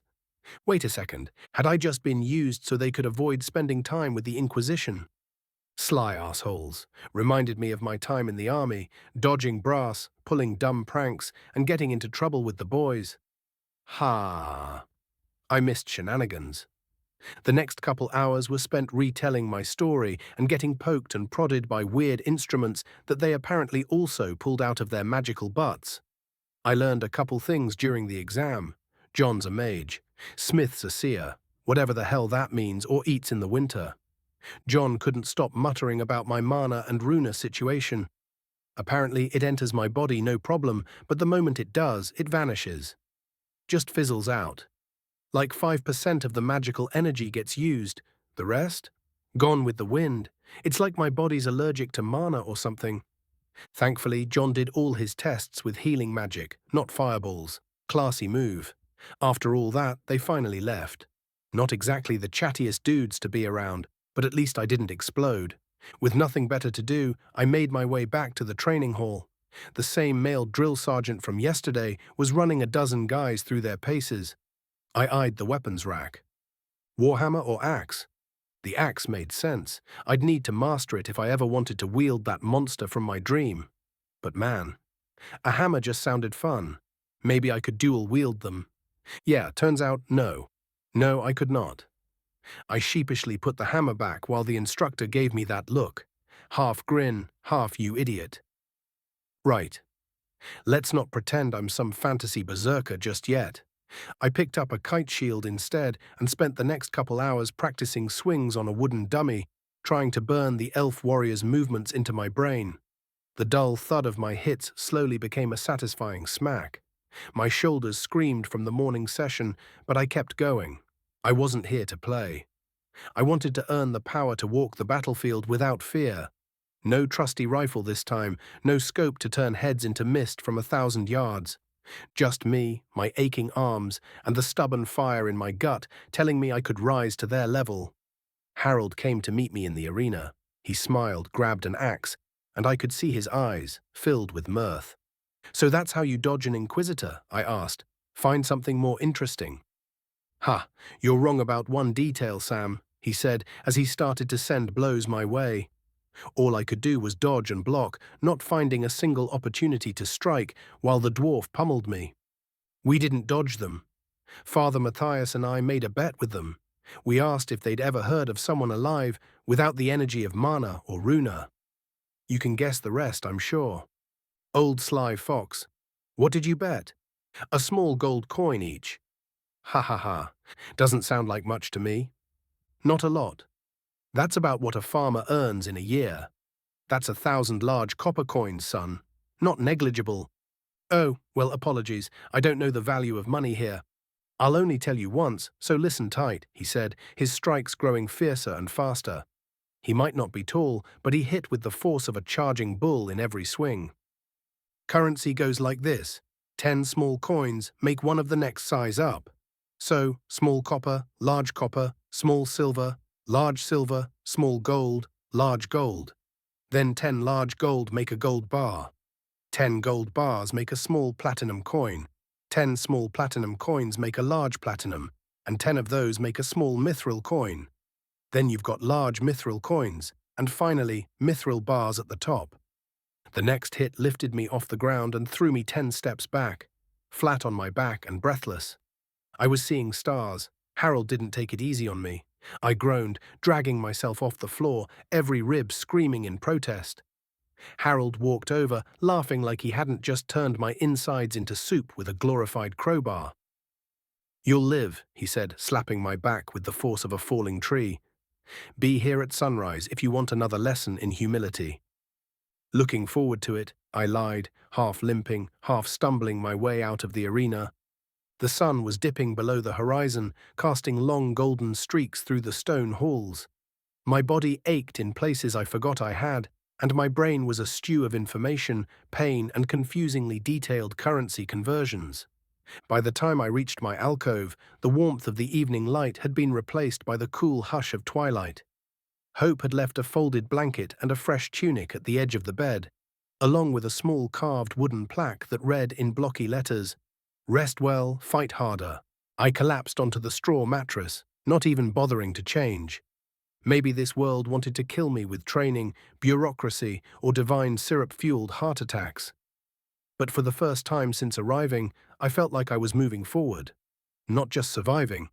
A: Wait a second, had I just been used so they could avoid spending time with the Inquisition? Sly assholes. Reminded me of my time in the army, dodging brass, pulling dumb pranks, and getting into trouble with the boys. Ha! I missed shenanigans. The next couple hours were spent retelling my story and getting poked and prodded by weird instruments that they apparently also pulled out of their magical butts. I learned a couple things during the exam. John's a mage. Smith's a seer, whatever the hell that means, or eats in the winter. John couldn't stop muttering about my mana and runa situation. Apparently it enters my body no problem, but the moment it does, it vanishes. Just fizzles out. Like 5% of the magical energy gets used. The rest? Gone with the wind. It's like my body's allergic to mana or something. Thankfully, John did all his tests with healing magic, not fireballs. Classy move. After all that, they finally left. Not exactly the chattiest dudes to be around, but at least I didn't explode. With nothing better to do, I made my way back to the training hall. The same male drill sergeant from yesterday was running a dozen guys through their paces. I eyed the weapons rack. Warhammer or axe? The axe made sense. I'd need to master it if I ever wanted to wield that monster from my dream. But man, a hammer just sounded fun. Maybe I could dual wield them. Yeah, turns out no. No, I could not. I sheepishly put the hammer back while the instructor gave me that look. Half grin, half you idiot. Right. Let's not pretend I'm some fantasy berserker just yet. I picked up a kite shield instead and spent the next couple hours practicing swings on a wooden dummy, trying to burn the elf warrior's movements into my brain. The dull thud of my hits slowly became a satisfying smack. My shoulders screamed from the morning session, but I kept going. I wasn't here to play. I wanted to earn the power to walk the battlefield without fear. No trusty rifle this time, no scope to turn heads into mist from 1,000 yards. Just me, my aching arms, and the stubborn fire in my gut telling me I could rise to their level. Harold came to meet me in the arena. He smiled, grabbed an axe, and I could see his eyes, filled with mirth. So that's how you dodge an Inquisitor? I asked. Find something more interesting. Ha, you're wrong about one detail, Sam, he said as he started to send blows my way. All I could do was dodge and block, not finding a single opportunity to strike while the dwarf pummeled me. We didn't dodge them. Father Matthias and I made a bet with them. We asked if they'd ever heard of someone alive without the energy of mana or runa. You can guess the rest, I'm sure. Old sly fox. What did you bet? A small gold coin each. Ha ha ha. Doesn't sound like much to me. Not a lot. That's about what a farmer earns in a year. That's 1,000 large copper coins, son. Not negligible. Oh, well, apologies. I don't know the value of money here. I'll only tell you once, so listen tight, he said, his strikes growing fiercer and faster. He might not be tall, but he hit with the force of a charging bull in every swing. Currency goes like this. 10 small coins make one of the next size up. So, small copper, small silver, small gold, large gold. Then 10 large gold make a gold bar. 10 gold bars make a small platinum coin. 10 small platinum coins make a large platinum, and 10 of those make a small mithril coin. Then you've got large mithril coins, and finally, mithril bars at the top. The next hit lifted me off the ground and threw me 10 steps back, flat on my back and breathless. I was seeing stars. Harold didn't take it easy on me. I groaned, dragging myself off the floor, every rib screaming in protest. Harold walked over, laughing like he hadn't just turned my insides into soup with a glorified crowbar. "You'll live," he said, slapping my back with the force of a falling tree. "Be here at sunrise if you want another lesson in humility." Looking forward to it, I lied, half limping, half stumbling my way out of the arena. The sun was dipping below the horizon, casting long golden streaks through the stone halls. My body ached in places I forgot I had, and my brain was a stew of information, pain, and confusingly detailed currency conversions. By the time I reached my alcove, the warmth of the evening light had been replaced by the cool hush of twilight. Hope had left a folded blanket and a fresh tunic at the edge of the bed, along with a small carved wooden plaque that read in blocky letters, "Rest well, fight harder." I collapsed onto the straw mattress, not even bothering to change. Maybe this world wanted to kill me with training, bureaucracy, or divine syrup-fueled heart attacks. But for the first time since arriving, I felt like I was moving forward, not just surviving.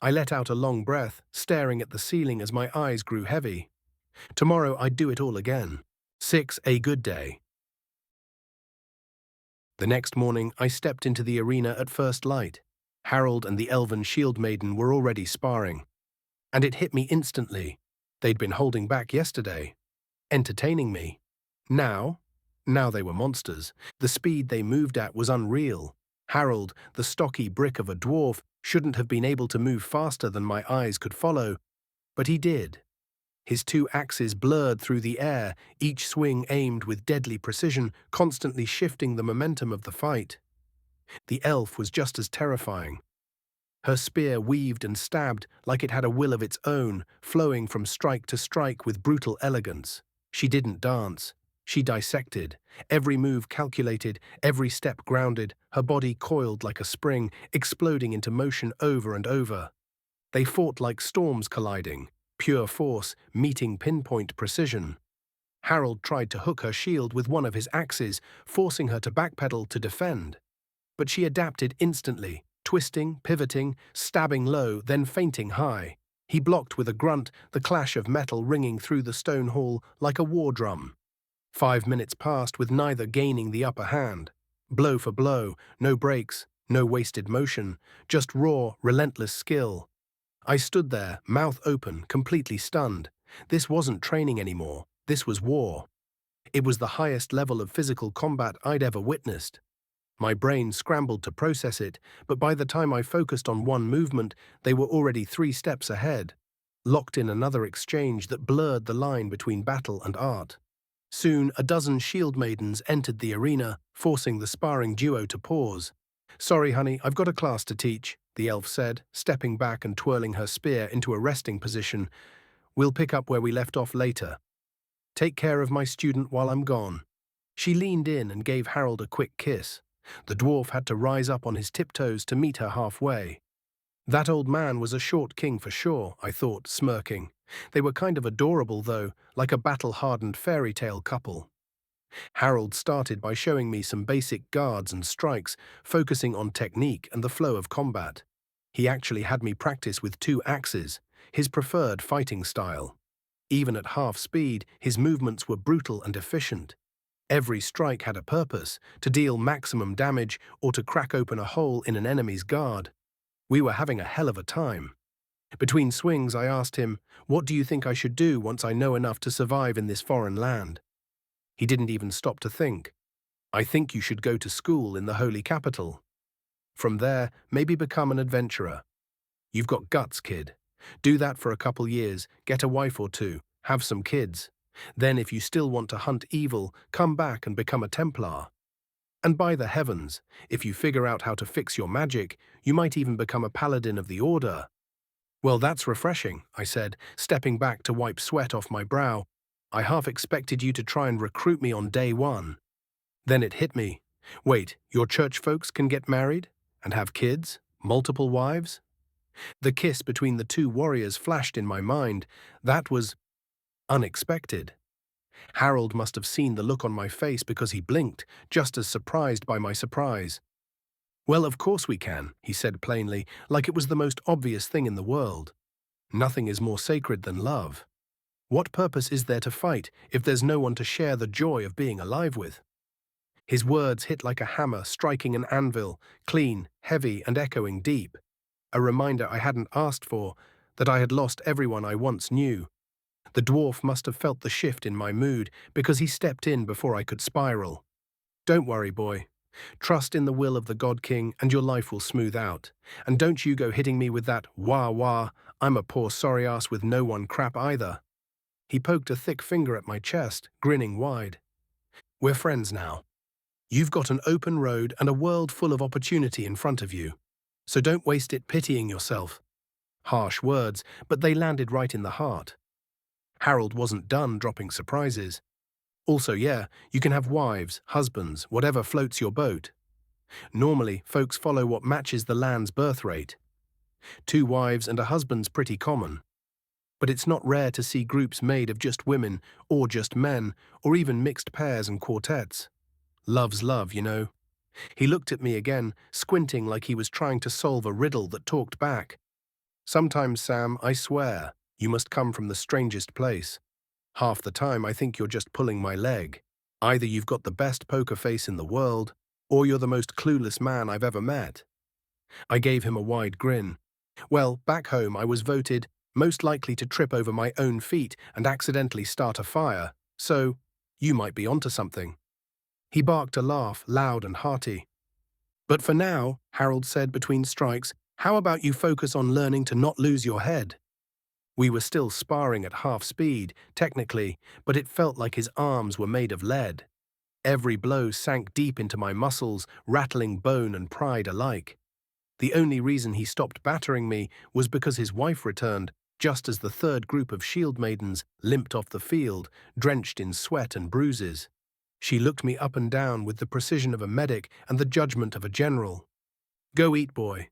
A: I let out a long breath, staring at the ceiling as my eyes grew heavy. Tomorrow I'd do it all again. 6, a good day. The next morning, I stepped into the arena at first light. Harold and the elven shield maiden were already sparring. And it hit me instantly. They'd been holding back yesterday, entertaining me. Now they were monsters. The speed they moved at was unreal. Harold, the stocky brick of a dwarf, shouldn't have been able to move faster than my eyes could follow, but he did. His 2 axes blurred through the air, each swing aimed with deadly precision, constantly shifting the momentum of the fight. The elf was just as terrifying. Her spear weaved and stabbed like it had a will of its own, flowing from strike to strike with brutal elegance. She didn't dance. She dissected, every move calculated, every step grounded, her body coiled like a spring, exploding into motion over and over. They fought like storms colliding, pure force meeting pinpoint precision. Harold tried to hook her shield with one of his axes, forcing her to backpedal to defend. But she adapted instantly, twisting, pivoting, stabbing low, then feinting high. He blocked with a grunt, the clash of metal ringing through the stone hall like a war drum. 5 minutes passed with neither gaining the upper hand. Blow for blow, no breaks, no wasted motion, just raw, relentless skill. I stood there, mouth open, completely stunned. This wasn't training anymore. This was war. It was the highest level of physical combat I'd ever witnessed. My brain scrambled to process it, but by the time I focused on one movement, they were already 3 steps ahead, locked in another exchange that blurred the line between battle and art. Soon, a dozen shield maidens entered the arena, forcing the sparring duo to pause. "Sorry, honey, I've got a class to teach," the elf said, stepping back and twirling her spear into a resting position. "We'll pick up where we left off later. Take care of my student while I'm gone." She leaned in and gave Harold a quick kiss. The dwarf had to rise up on his tiptoes to meet her halfway. That old man was a short king for sure, I thought, smirking. They were kind of adorable, though, like a battle-hardened fairy tale couple. Harold started by showing me some basic guards and strikes, focusing on technique and the flow of combat. He actually had me practice with 2 axes, his preferred fighting style. Even at half speed, his movements were brutal and efficient. Every strike had a purpose, to deal maximum damage or to crack open a hole in an enemy's guard. We were having a hell of a time. Between swings, I asked him, "What do you think I should do once I know enough to survive in this foreign land?" He didn't even stop to think. "I think you should go to school in the holy capital. From there, maybe become an adventurer. You've got guts, kid. Do that for a couple years, get a wife or 2, have some kids. Then if you still want to hunt evil, come back and become a Templar." And by the heavens, if you figure out how to fix your magic, you might even become a paladin of the order. Well, that's refreshing, I said, stepping back to wipe sweat off my brow. I half expected you to try and recruit me on day one. Then it hit me. Wait, your church folks can get married? And have kids? Multiple wives? The kiss between the two warriors flashed in my mind. That was unexpected. Harold must have seen the look on my face because he blinked, just as surprised by my surprise. Well, of course we can, he said plainly, like it was the most obvious thing in the world. Nothing is more sacred than love. What purpose is there to fight if there's no one to share the joy of being alive with? His words hit like a hammer striking an anvil, clean, heavy, and echoing deep. A reminder I hadn't asked for, that I had lost everyone I once knew. The dwarf must have felt the shift in my mood because he stepped in before I could spiral. Don't worry, boy. Trust in the will of the God King and your life will smooth out. And don't you go hitting me with that wah, I'm a poor sorry ass with no one crap either. He poked a thick finger at my chest, grinning wide. We're friends now. You've got an open road and a world full of opportunity in front of you. So don't waste it pitying yourself. Harsh words, but they landed right in the heart. Harold wasn't done dropping surprises. Also, yeah, you can have wives, husbands, whatever floats your boat. Normally, folks follow what matches the land's birth rate. 2 wives and a husband's pretty common. But it's not rare to see groups made of just women, or just men, or even mixed pairs and quartets. Love's love, you know. He looked at me again, squinting like he was trying to solve a riddle that talked back. Sometimes, Sam, I swear, you must come from the strangest place. Half the time I think you're just pulling my leg. Either you've got the best poker face in the world, or you're the most clueless man I've ever met. I gave him a wide grin. Well, back home I was voted most likely to trip over my own feet and accidentally start a fire, so you might be onto something. He barked a laugh, loud and hearty. But for now, Harold said between strikes, how about you focus on learning to not lose your head? We were still sparring at half speed, technically, but it felt like his arms were made of lead. Every blow sank deep into my muscles, rattling bone and pride alike. The only reason he stopped battering me was because his wife returned, just as the third group of shield maidens limped off the field, drenched in sweat and bruises. She looked me up and down with the precision of a medic and the judgment of a general. Go eat, boy.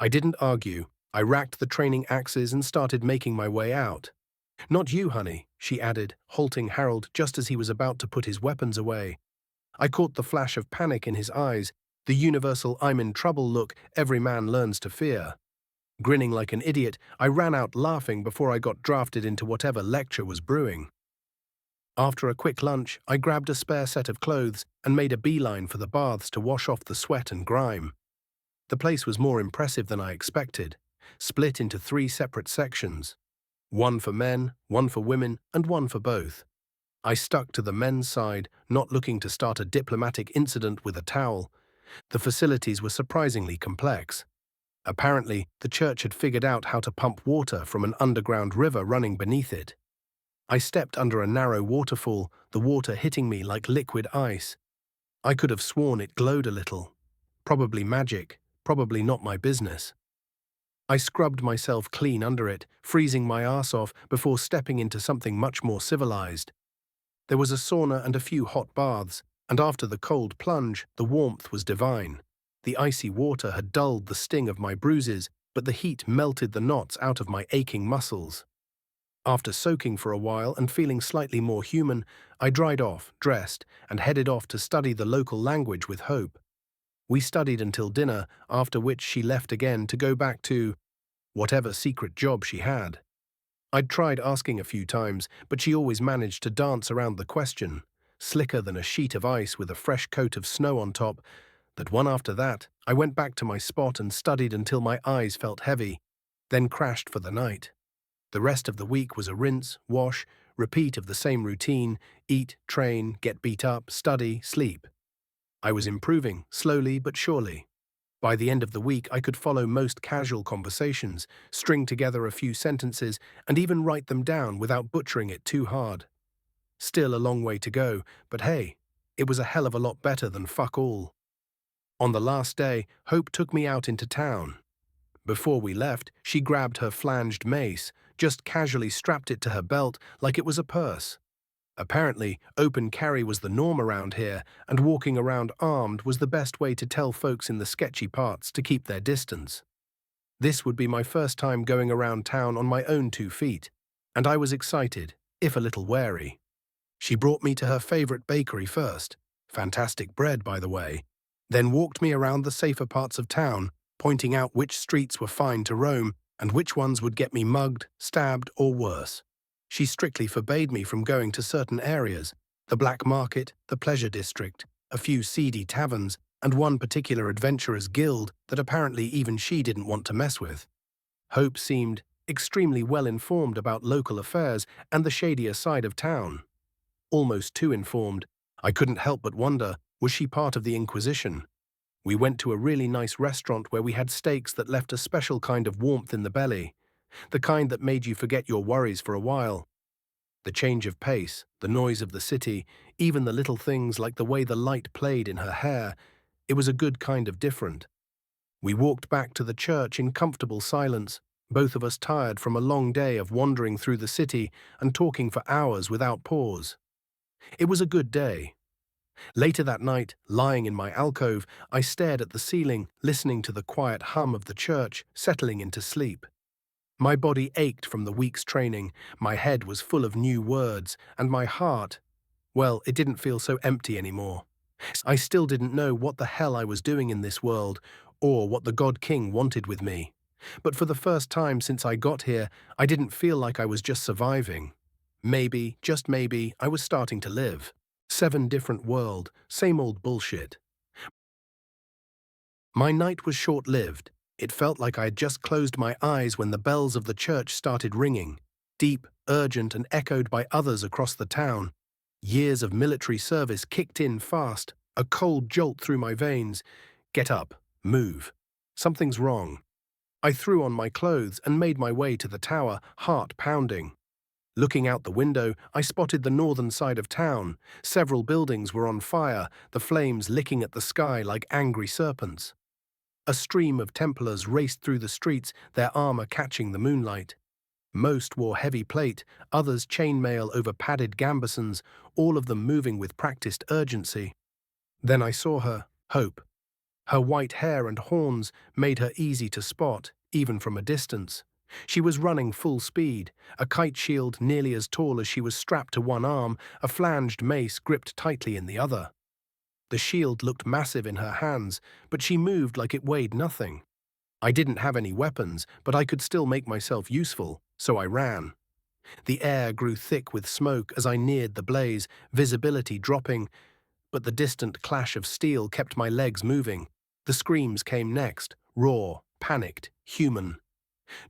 A: I didn't argue. I racked the training axes and started making my way out. Not you, honey, she added, halting Harold just as he was about to put his weapons away. I caught the flash of panic in his eyes, the universal I'm in trouble look every man learns to fear. Grinning like an idiot, I ran out laughing before I got drafted into whatever lecture was brewing. After a quick lunch, I grabbed a spare set of clothes and made a beeline for the baths to wash off the sweat and grime. The place was more impressive than I expected, split into 3 separate sections. 1 for men, 1 for women, and 1 for both. I stuck to the men's side, not looking to start a diplomatic incident with a towel. The facilities were surprisingly complex. Apparently, the church had figured out how to pump water from an underground river running beneath it. I stepped under a narrow waterfall, the water hitting me like liquid ice. I could have sworn it glowed a little. Probably magic, probably not my business. I scrubbed myself clean under it, freezing my ass off before stepping into something much more civilized. There was a sauna and a few hot baths, and after the cold plunge, the warmth was divine. The icy water had dulled the sting of my bruises, but the heat melted the knots out of my aching muscles. After soaking for a while and feeling slightly more human, I dried off, dressed, and headed off to study the local language with Hope. We studied until dinner, after which she left again to go back to whatever secret job she had. I'd tried asking a few times, but she always managed to dance around the question, slicker than a sheet of ice with a fresh coat of snow on top, that one after that, I went back to my spot and studied until my eyes felt heavy, then crashed for the night. The rest of the week was a rinse, wash, repeat of the same routine, eat, train, get beat up, study, sleep. I was improving, slowly but surely. By the end of the week, I could follow most casual conversations, string together a few sentences, and even write them down without butchering it too hard. Still a long way to go, but hey, It was a hell of a lot better than fuck all. On the last day, Hope took me out into town. Before we left, she grabbed her flanged mace, just casually strapped it to her belt like it was a purse. Apparently, open carry was the norm around here, and walking around armed was the best way to tell folks in the sketchy parts to keep their distance. This would be my first time going around town on my own 2 feet, and I was excited, if a little wary. She brought me to her favorite bakery first, fantastic bread by the way, then walked me around the safer parts of town, pointing out which streets were fine to roam and which ones would get me mugged, stabbed, or worse. She strictly forbade me from going to certain areas, the black market, the pleasure district, a few seedy taverns, and one particular adventurer's guild that apparently even she didn't want to mess with. Hope seemed extremely well informed about local affairs and the shadier side of town. Almost too informed. I couldn't help but wonder, was she part of the Inquisition? We went to a really nice restaurant where we had steaks that left a special kind of warmth in the belly, the kind that made you forget your worries for a while. The change of pace, the noise of the city, even the little things like the way the light played in her hair, it was a good kind of different. We walked back to the church in comfortable silence, both of us tired from a long day of wandering through the city and talking for hours without pause. It was a good day. Later that night, lying in my alcove, I stared at the ceiling, listening to the quiet hum of the church, settling into sleep. My body ached from the week's training, my head was full of new words, and my heart, well, it didn't feel so empty anymore. I still didn't know what the hell I was doing in this world, or what the God King wanted with me. But for the first time since I got here, I didn't feel like I was just surviving. Maybe, just maybe, I was starting to live. 7 different world, same old bullshit. My night was short-lived. It felt like I had just closed my eyes when the bells of the church started ringing, deep, urgent, and echoed by others across the town. Years of military service kicked in fast, a cold jolt through my veins. Get up, move. Something's wrong. I threw on my clothes and made my way to the tower, heart pounding. Looking out the window, I spotted the northern side of town. Several buildings were on fire, the flames licking at the sky like angry serpents. A stream of Templars raced through the streets, their armor catching the moonlight. Most wore heavy plate, others chainmail over padded gambesons, all of them moving with practiced urgency. Then I saw her, Hope. Her white hair and horns made her easy to spot, even from a distance. She was running full speed, a kite shield nearly as tall as she was strapped to one arm, a flanged mace gripped tightly in the other. The shield looked massive in her hands, but she moved like it weighed nothing. I didn't have any weapons, but I could still make myself useful, so I ran. The air grew thick with smoke as I neared the blaze, visibility dropping, but the distant clash of steel kept my legs moving. The screams came next, raw, panicked, human.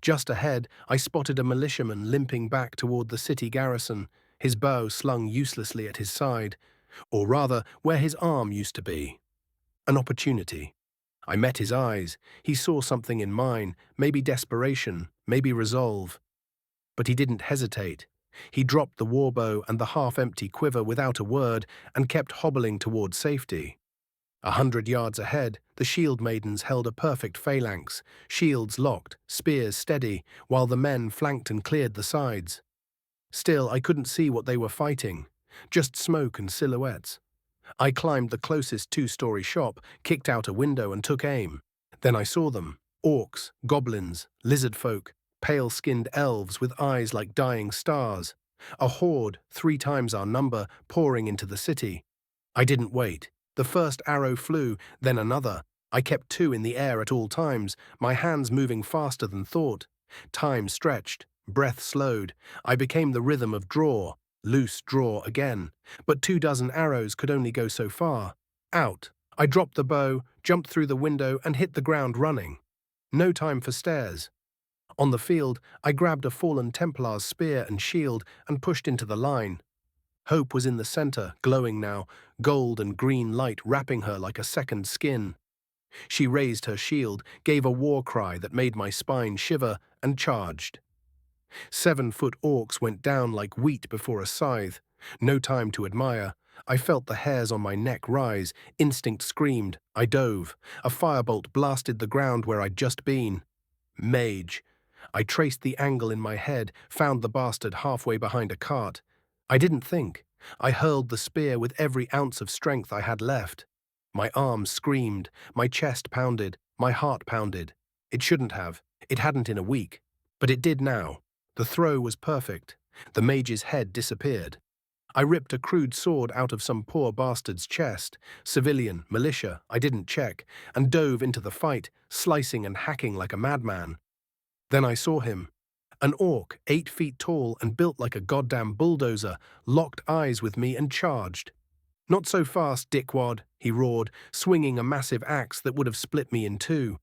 A: Just ahead, I spotted a militiaman limping back toward the city garrison, his bow slung uselessly at his side, or rather, where his arm used to be. An opportunity. I met his eyes. He saw something in mine, maybe desperation, maybe resolve. But he didn't hesitate. He dropped the warbow and the half-empty quiver without a word and kept hobbling toward safety. 100 yards ahead, the shield maidens held a perfect phalanx, shields locked, spears steady, while the men flanked and cleared the sides. Still, I couldn't see what they were fighting, just smoke and silhouettes. I climbed the closest 2-story shop, kicked out a window and took aim. Then I saw them, orcs, goblins, lizard folk, pale-skinned elves with eyes like dying stars. A horde, 3 times our number, pouring into the city. I didn't wait. The first arrow flew, then another. I kept 2 in the air at all times, my hands moving faster than thought. Time stretched, breath slowed. I became the rhythm of draw, loose draw again. But 24 arrows could only go so far. Out. I dropped the bow, jumped through the window and hit the ground running. No time for stairs. On the field, I grabbed a fallen Templar's spear and shield and pushed into the line. Hope was in the center, glowing now, gold and green light wrapping her like a second skin. She raised her shield, gave a war cry that made my spine shiver, and charged. 7-foot orcs went down like wheat before a scythe. No time to admire. I felt the hairs on my neck rise, instinct screamed, I dove. A firebolt blasted the ground where I'd just been. Mage. I traced the angle in my head, found the bastard halfway behind a cart. I didn't think. I hurled the spear with every ounce of strength I had left. My arms screamed, my chest pounded, my heart pounded. It shouldn't have. It hadn't in a week. But it did now. The throw was perfect. The mage's head disappeared. I ripped a crude sword out of some poor bastard's chest, civilian, militia, I didn't check, and dove into the fight, slicing and hacking like a madman. Then I saw him. An orc, 8 feet tall and built like a goddamn bulldozer, locked eyes with me and charged. "Not so fast, dickwad," he roared, swinging a massive axe that would have split me in two.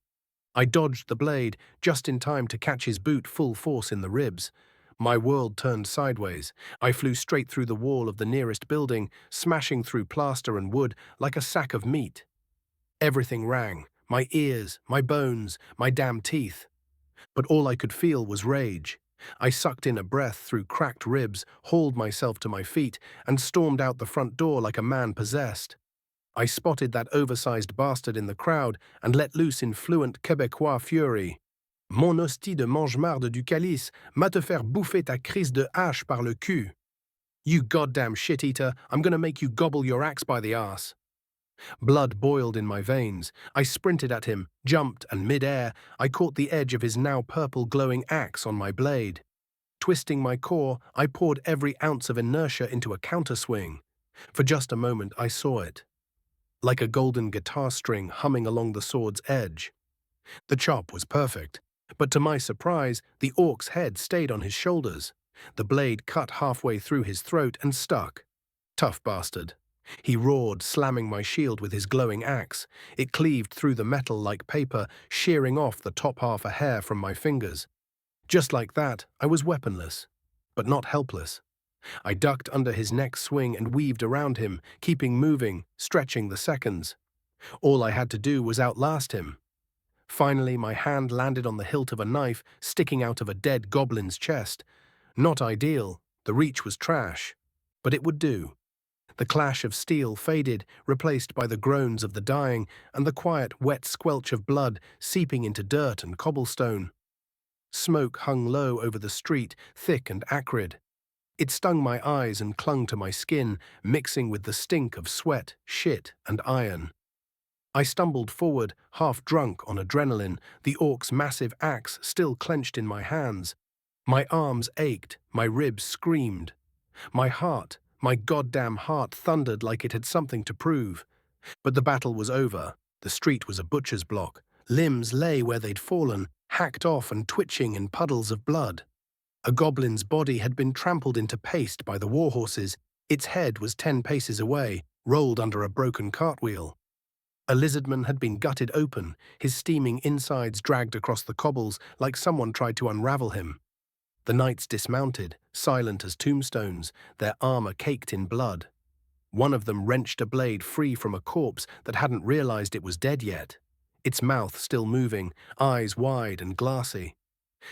A: I dodged the blade, just in time to catch his boot full force in the ribs. My world turned sideways. I flew straight through the wall of the nearest building, smashing through plaster and wood like a sack of meat. Everything rang. My ears, my bones, my damn teeth. But all I could feel was rage. I sucked in a breath through cracked ribs, hauled myself to my feet, and stormed out the front door like a man possessed. I spotted that oversized bastard in the crowd and let loose in fluent Québécois fury. "Mon hostie de mange-marde du calice, va te faire bouffer ta crise de hache par le cul. You goddamn shit-eater, I'm gonna make you gobble your axe by the arse." Blood boiled in my veins. I sprinted at him, jumped, and mid-air, I caught the edge of his now purple glowing axe on my blade. Twisting my core, I poured every ounce of inertia into a counterswing. For just a moment, I saw it. Like a golden guitar string humming along the sword's edge. The chop was perfect, but to my surprise, the orc's head stayed on his shoulders. The blade cut halfway through his throat and stuck. Tough bastard. He roared, slamming my shield with his glowing axe. It cleaved through the metal like paper, shearing off the top half a hair from my fingers. Just like that, I was weaponless, but not helpless. I ducked under his neck swing and weaved around him, keeping moving, stretching the seconds. All I had to do was outlast him. Finally, my hand landed on the hilt of a knife sticking out of a dead goblin's chest. Not ideal, the reach was trash, but it would do. The clash of steel faded, replaced by the groans of the dying and the quiet, wet squelch of blood seeping into dirt and cobblestone. Smoke hung low over the street, thick and acrid. It stung my eyes and clung to my skin, mixing with the stink of sweat, shit, and iron. I stumbled forward, half drunk on adrenaline, the orc's massive axe still clenched in my hands. My arms ached, my ribs screamed. My heart, my goddamn heart thundered like it had something to prove. But the battle was over. The street was a butcher's block. Limbs lay where they'd fallen, hacked off and twitching in puddles of blood. A goblin's body had been trampled into paste by the warhorses. Its head was 10 paces away, rolled under a broken cartwheel. A lizardman had been gutted open, his steaming insides dragged across the cobbles like someone tried to unravel him. The knights dismounted, silent as tombstones, their armor caked in blood. One of them wrenched a blade free from a corpse that hadn't realized it was dead yet, its mouth still moving, eyes wide and glassy.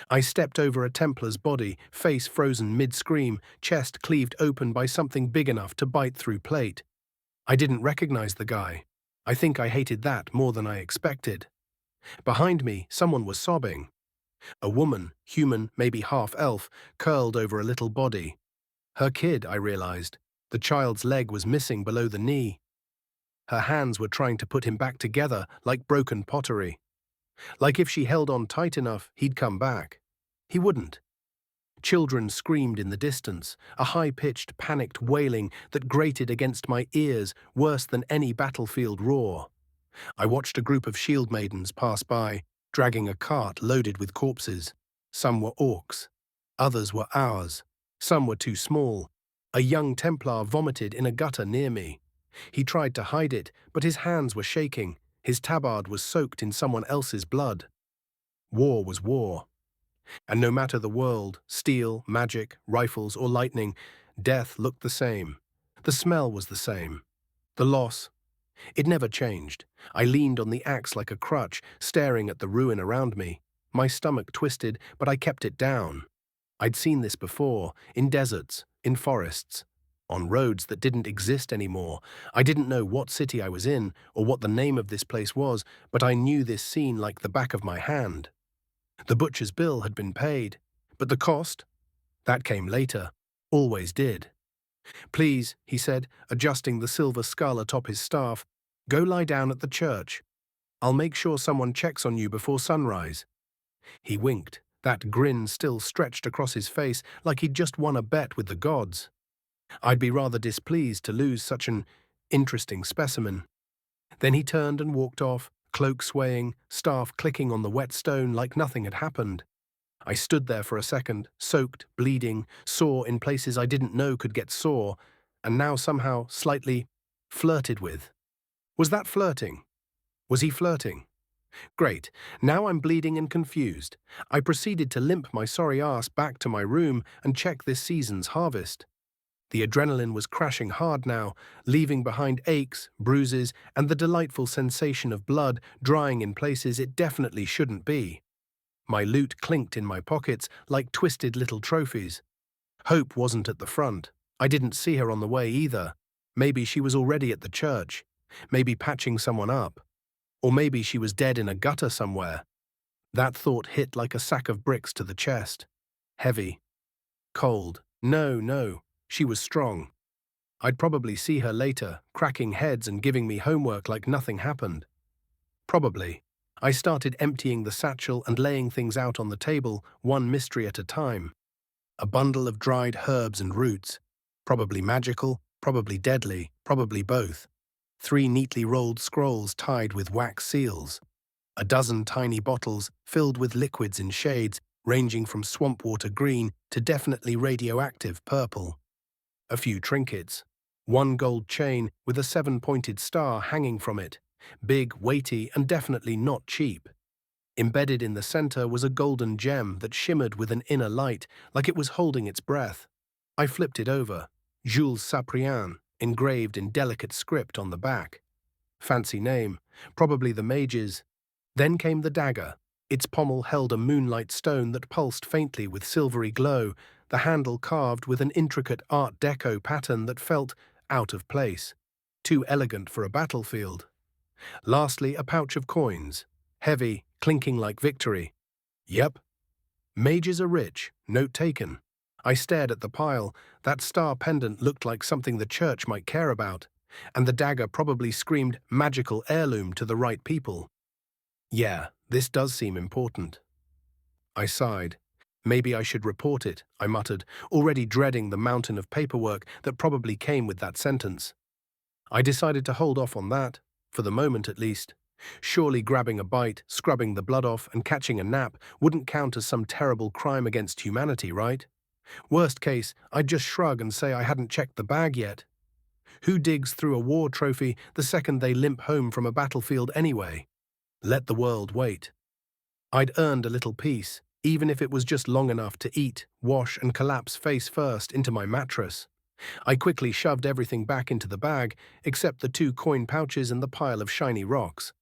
A: I stepped over a Templar's body, face frozen mid-scream, chest cleaved open by something big enough to bite through plate. I didn't recognize the guy. I think I hated that more than I expected. Behind me, someone was sobbing. A woman, human, maybe half-elf, curled over a little body. Her kid, I realized. The child's leg was missing below the knee. Her hands were trying to put him back together like broken pottery. Like if she held on tight enough, he'd come back. He wouldn't. Children screamed in the distance, a high-pitched, panicked wailing that grated against my ears worse than any battlefield roar. I watched a group of shield maidens pass by, dragging a cart loaded with corpses. Some were orcs. Others were ours. Some were too small. A young Templar vomited in a gutter near me. He tried to hide it, but his hands were shaking. His tabard was soaked in someone else's blood. War was war. And no matter the world, steel, magic, rifles, or lightning, death looked the same. The smell was the same. The loss, it never changed. I leaned on the axe like a crutch, staring at the ruin around me. My stomach twisted, but I kept it down. I'd seen this before, in deserts, in forests, on roads that didn't exist anymore. I didn't know what city I was in or what the name of this place was, but I knew this scene like the back of my hand. The butcher's bill had been paid, but the cost? That came later. Always did. "Please," he said, adjusting the silver skull atop his staff, "go lie down at the church. I'll make sure someone checks on you before sunrise." He winked, that grin still stretched across his face like he'd just won a bet with the gods. I'd be rather displeased to lose such an interesting specimen. Then he turned and walked off, cloak swaying, staff clicking on the wet stone like nothing had happened. I stood there for a second, soaked, bleeding, sore in places I didn't know could get sore, and now somehow slightly flirted with. Was that flirting? Was he flirting? Great, now I'm bleeding and confused. I proceeded to limp my sorry ass back to my room and check this season's harvest. The adrenaline was crashing hard now, leaving behind aches, bruises, and the delightful sensation of blood drying in places it definitely shouldn't be. My loot clinked in my pockets like twisted little trophies. Hope wasn't at the front. I didn't see her on the way either. Maybe she was already at the church. Maybe patching someone up. Or maybe she was dead in a gutter somewhere. That thought hit like a sack of bricks to the chest. Heavy. Cold. No. She was strong. I'd probably see her later, cracking heads and giving me homework like nothing happened. Probably. I started emptying the satchel and laying things out on the table, one mystery at a time. A bundle of dried herbs and roots. Probably magical, probably deadly, probably both. 3 neatly rolled scrolls tied with wax seals. A dozen tiny bottles filled with liquids in shades ranging from swamp water green to definitely radioactive purple. A few trinkets. 1 gold chain with a 7-pointed star hanging from it. Big, weighty, and definitely not cheap. Embedded in the center was a golden gem that shimmered with an inner light, like it was holding its breath. I flipped it over. Jules Cyprien, engraved in delicate script on the back. Fancy name, probably the mage's. Then came the dagger. Its pommel held a moonlight stone that pulsed faintly with silvery glow, the handle carved with an intricate Art Deco pattern that felt out of place. Too elegant for a battlefield. Lastly, a pouch of coins. Heavy, clinking like victory. Yep. Mages are rich, note taken. I stared at the pile. That star pendant looked like something the church might care about, and the dagger probably screamed magical heirloom to the right people. Yeah, this does seem important. I sighed. Maybe I should report it, I muttered, already dreading the mountain of paperwork that probably came with that sentence. I decided to hold off on that, for the moment at least. Surely grabbing a bite, scrubbing the blood off, and catching a nap wouldn't count as some terrible crime against humanity, right? Worst case, I'd just shrug and say I hadn't checked the bag yet. Who digs through a war trophy the second they limp home from a battlefield anyway? Let the world wait. I'd earned a little peace, even if it was just long enough to eat, wash, and collapse face first into my mattress. I quickly shoved everything back into the bag, except the 2 coin pouches and the pile of shiny rocks.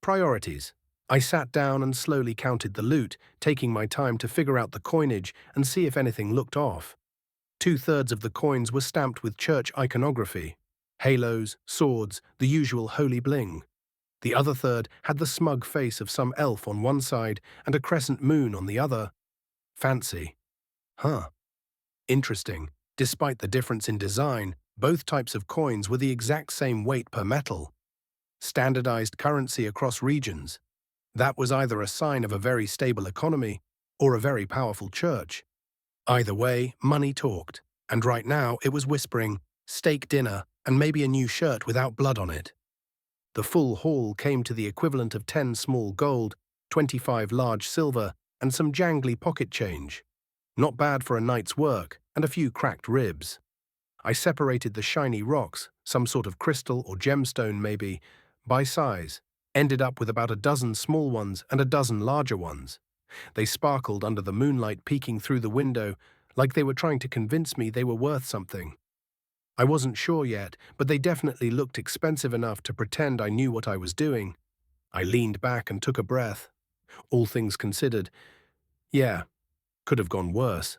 A: Priorities. I sat down and slowly counted the loot, taking my time to figure out the coinage and see if anything looked off. 2/3 of the coins were stamped with church iconography. Halos, swords, the usual holy bling. The other third had the smug face of some elf on one side and a crescent moon on the other. Fancy. Huh. Interesting. Despite the difference in design, both types of coins were the exact same weight per metal. Standardized currency across regions. That was either a sign of a very stable economy or a very powerful church. Either way, money talked, and right now it was whispering, steak dinner and maybe a new shirt without blood on it. The full haul came to the equivalent of 10 small gold, 25 large silver, and some jangly pocket change. Not bad for a night's work, and a few cracked ribs. I separated the shiny rocks, some sort of crystal or gemstone maybe, by size, ended up with about a dozen small ones and a dozen larger ones. They sparkled under the moonlight peeking through the window, like they were trying to convince me they were worth something. I wasn't sure yet, but they definitely looked expensive enough to pretend I knew what I was doing. I leaned back and took a breath. All things considered, yeah, could have gone worse.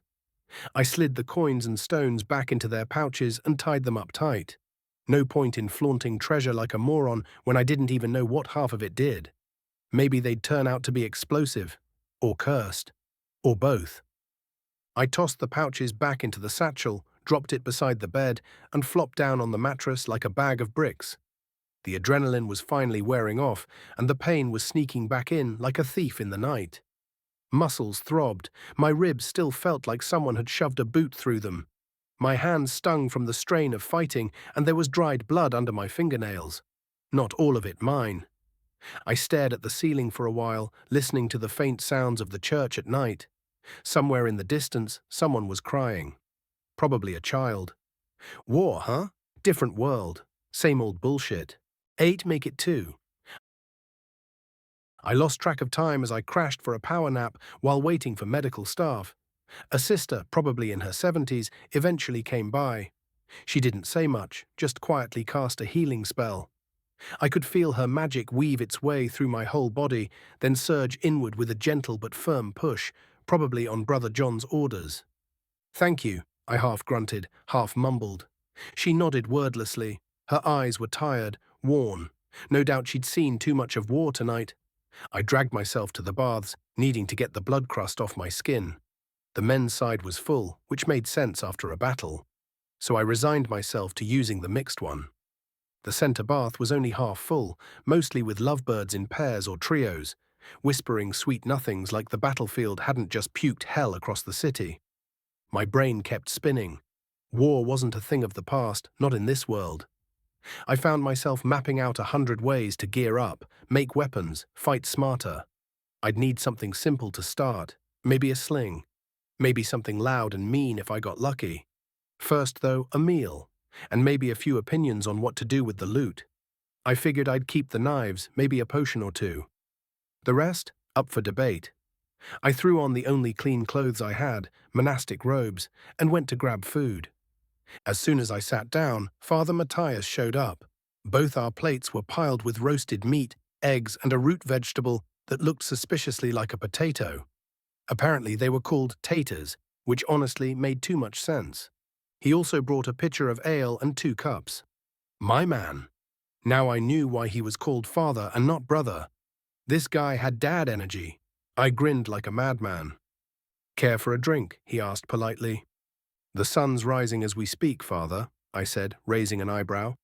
A: I slid the coins and stones back into their pouches and tied them up tight. No point in flaunting treasure like a moron when I didn't even know what half of it did. Maybe they'd turn out to be explosive, or cursed, or both. I tossed the pouches back into the satchel, dropped it beside the bed, and flopped down on the mattress like a bag of bricks. The adrenaline was finally wearing off, and the pain was sneaking back in like a thief in the night. Muscles throbbed, my ribs still felt like someone had shoved a boot through them. My hands stung from the strain of fighting, and there was dried blood under my fingernails. Not all of it mine. I stared at the ceiling for a while, listening to the faint sounds of the church at night. Somewhere in the distance, someone was crying. Probably a child. War, huh? Different world. Same old bullshit. 8 make it 2. I lost track of time as I crashed for a power nap while waiting for medical staff. A sister, probably in her 70s, eventually came by. She didn't say much, just quietly cast a healing spell. I could feel her magic weave its way through my whole body, then surge inward with a gentle but firm push, probably on Brother John's orders. "Thank you," I half grunted, half mumbled. She nodded wordlessly. Her eyes were tired, worn. No doubt she'd seen too much of war tonight. I dragged myself to the baths, needing to get the blood crust off my skin. The men's side was full, which made sense after a battle. So I resigned myself to using the mixed one. The center bath was only half full, mostly with lovebirds in pairs or trios, whispering sweet nothings like the battlefield hadn't just puked hell across the city. My brain kept spinning. War wasn't a thing of the past, not in this world. I found myself mapping out 100 ways to gear up, make weapons, fight smarter. I'd need something simple to start, maybe a sling, maybe something loud and mean if I got lucky. First, though, a meal, and maybe a few opinions on what to do with the loot. I figured I'd keep the knives, maybe a potion or two. The rest, up for debate. I threw on the only clean clothes I had, monastic robes, and went to grab food. As soon as I sat down, Father Matthias showed up. Both our plates were piled with roasted meat, eggs, and a root vegetable that looked suspiciously like a potato. Apparently they were called taters, which honestly made too much sense. He also brought a pitcher of ale and 2 cups. My man. Now I knew why he was called father and not brother. This guy had dad energy. I grinned like a madman. "Care for a drink?" he asked politely. "The sun's rising as we speak, father," I said, raising an eyebrow.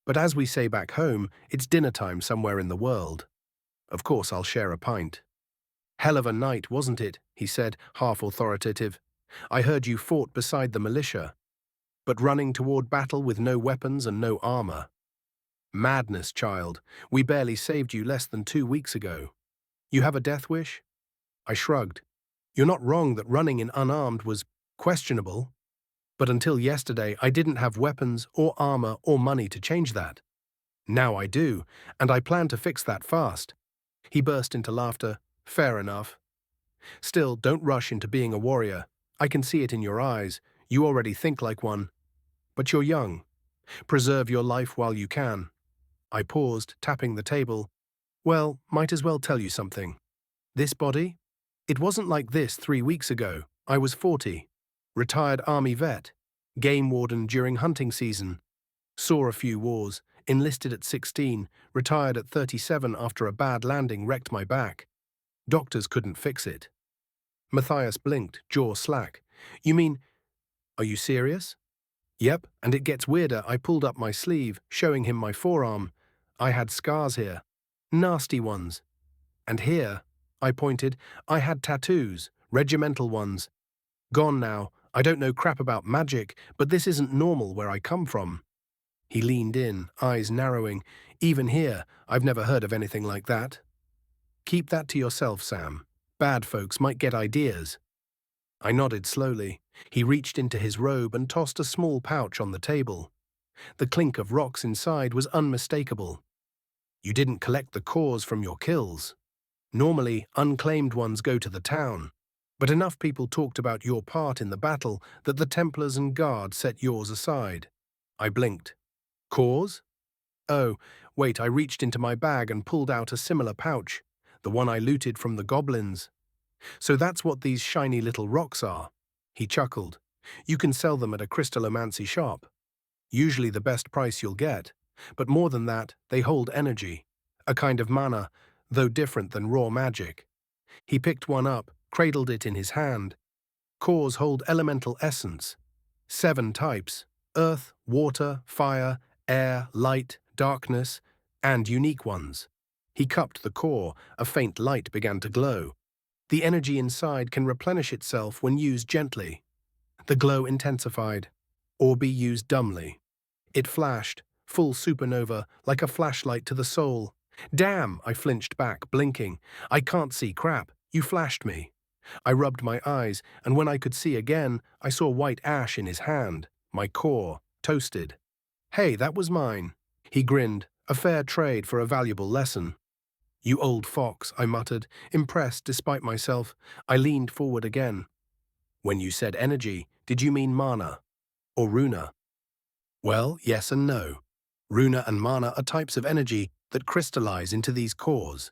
A: "But as we say back home, it's dinner time somewhere in the world. Of course I'll share a pint." "Hell of a night, wasn't it?" he said, half authoritative. "I heard you fought beside the militia. But running toward battle with no weapons and no armor. Madness, child. We barely saved you less than 2 weeks ago. You have a death wish?" I shrugged. "You're not wrong that running in unarmed was questionable. But until yesterday, I didn't have weapons or armor or money to change that. Now I do, and I plan to fix that fast." He burst into laughter. "Fair enough. Still, don't rush into being a warrior. I can see it in your eyes. You already think like one. But you're young. Preserve your life while you can." I paused, tapping the table. "Well, might as well tell you something. This body? It wasn't like this 3 weeks ago. I was 40. Retired army vet. Game warden during hunting season. Saw a few wars. Enlisted at 16. Retired at 37 after a bad landing wrecked my back. Doctors couldn't fix it." Matthias blinked, jaw slack. "You mean, are you serious?" "Yep, and it gets weirder." I pulled up my sleeve, showing him my forearm. I had scars here. Nasty ones. And here, I pointed, I had tattoos, regimental ones. Gone now. I don't know crap about magic, but this isn't normal where I come from. He leaned in, eyes narrowing. "Even here, I've never heard of anything like that." "Keep that to yourself, Sam. Bad folks might get ideas." I nodded slowly. He reached into his robe and tossed a small pouch on the table. The clink of rocks inside was unmistakable. "You didn't collect the cores from your kills. Normally, unclaimed ones go to the town. But enough people talked about your part in the battle that the Templars and Guard set yours aside." I blinked. "Cores? Oh, wait, I reached into my bag and pulled out a similar pouch, the one I looted from the goblins. So that's what these shiny little rocks are." He chuckled. You can sell them at a crystallomancy shop. Usually the best price you'll get. But more than that, they hold energy. A kind of mana, though different than raw magic. He picked one up, cradled it in his hand. Cores hold elemental essence. 7 types: earth, water, fire, air, light, darkness, and unique ones. He cupped the core, a faint light began to glow. The energy inside can replenish itself when used gently. The glow intensified, or be used dumbly. It flashed, full supernova, like a flashlight to the soul. Damn, I flinched back, blinking. I can't see crap. You flashed me. I rubbed my eyes, and when I could see again, I saw white ash in his hand, my core, toasted. Hey, that was mine. He grinned, a fair trade for a valuable lesson. You old fox, I muttered, impressed despite myself. I leaned forward again. When you said energy, did you mean mana? Or runa? Well, yes and no. Runa and mana are types of energy that crystallize into these cores.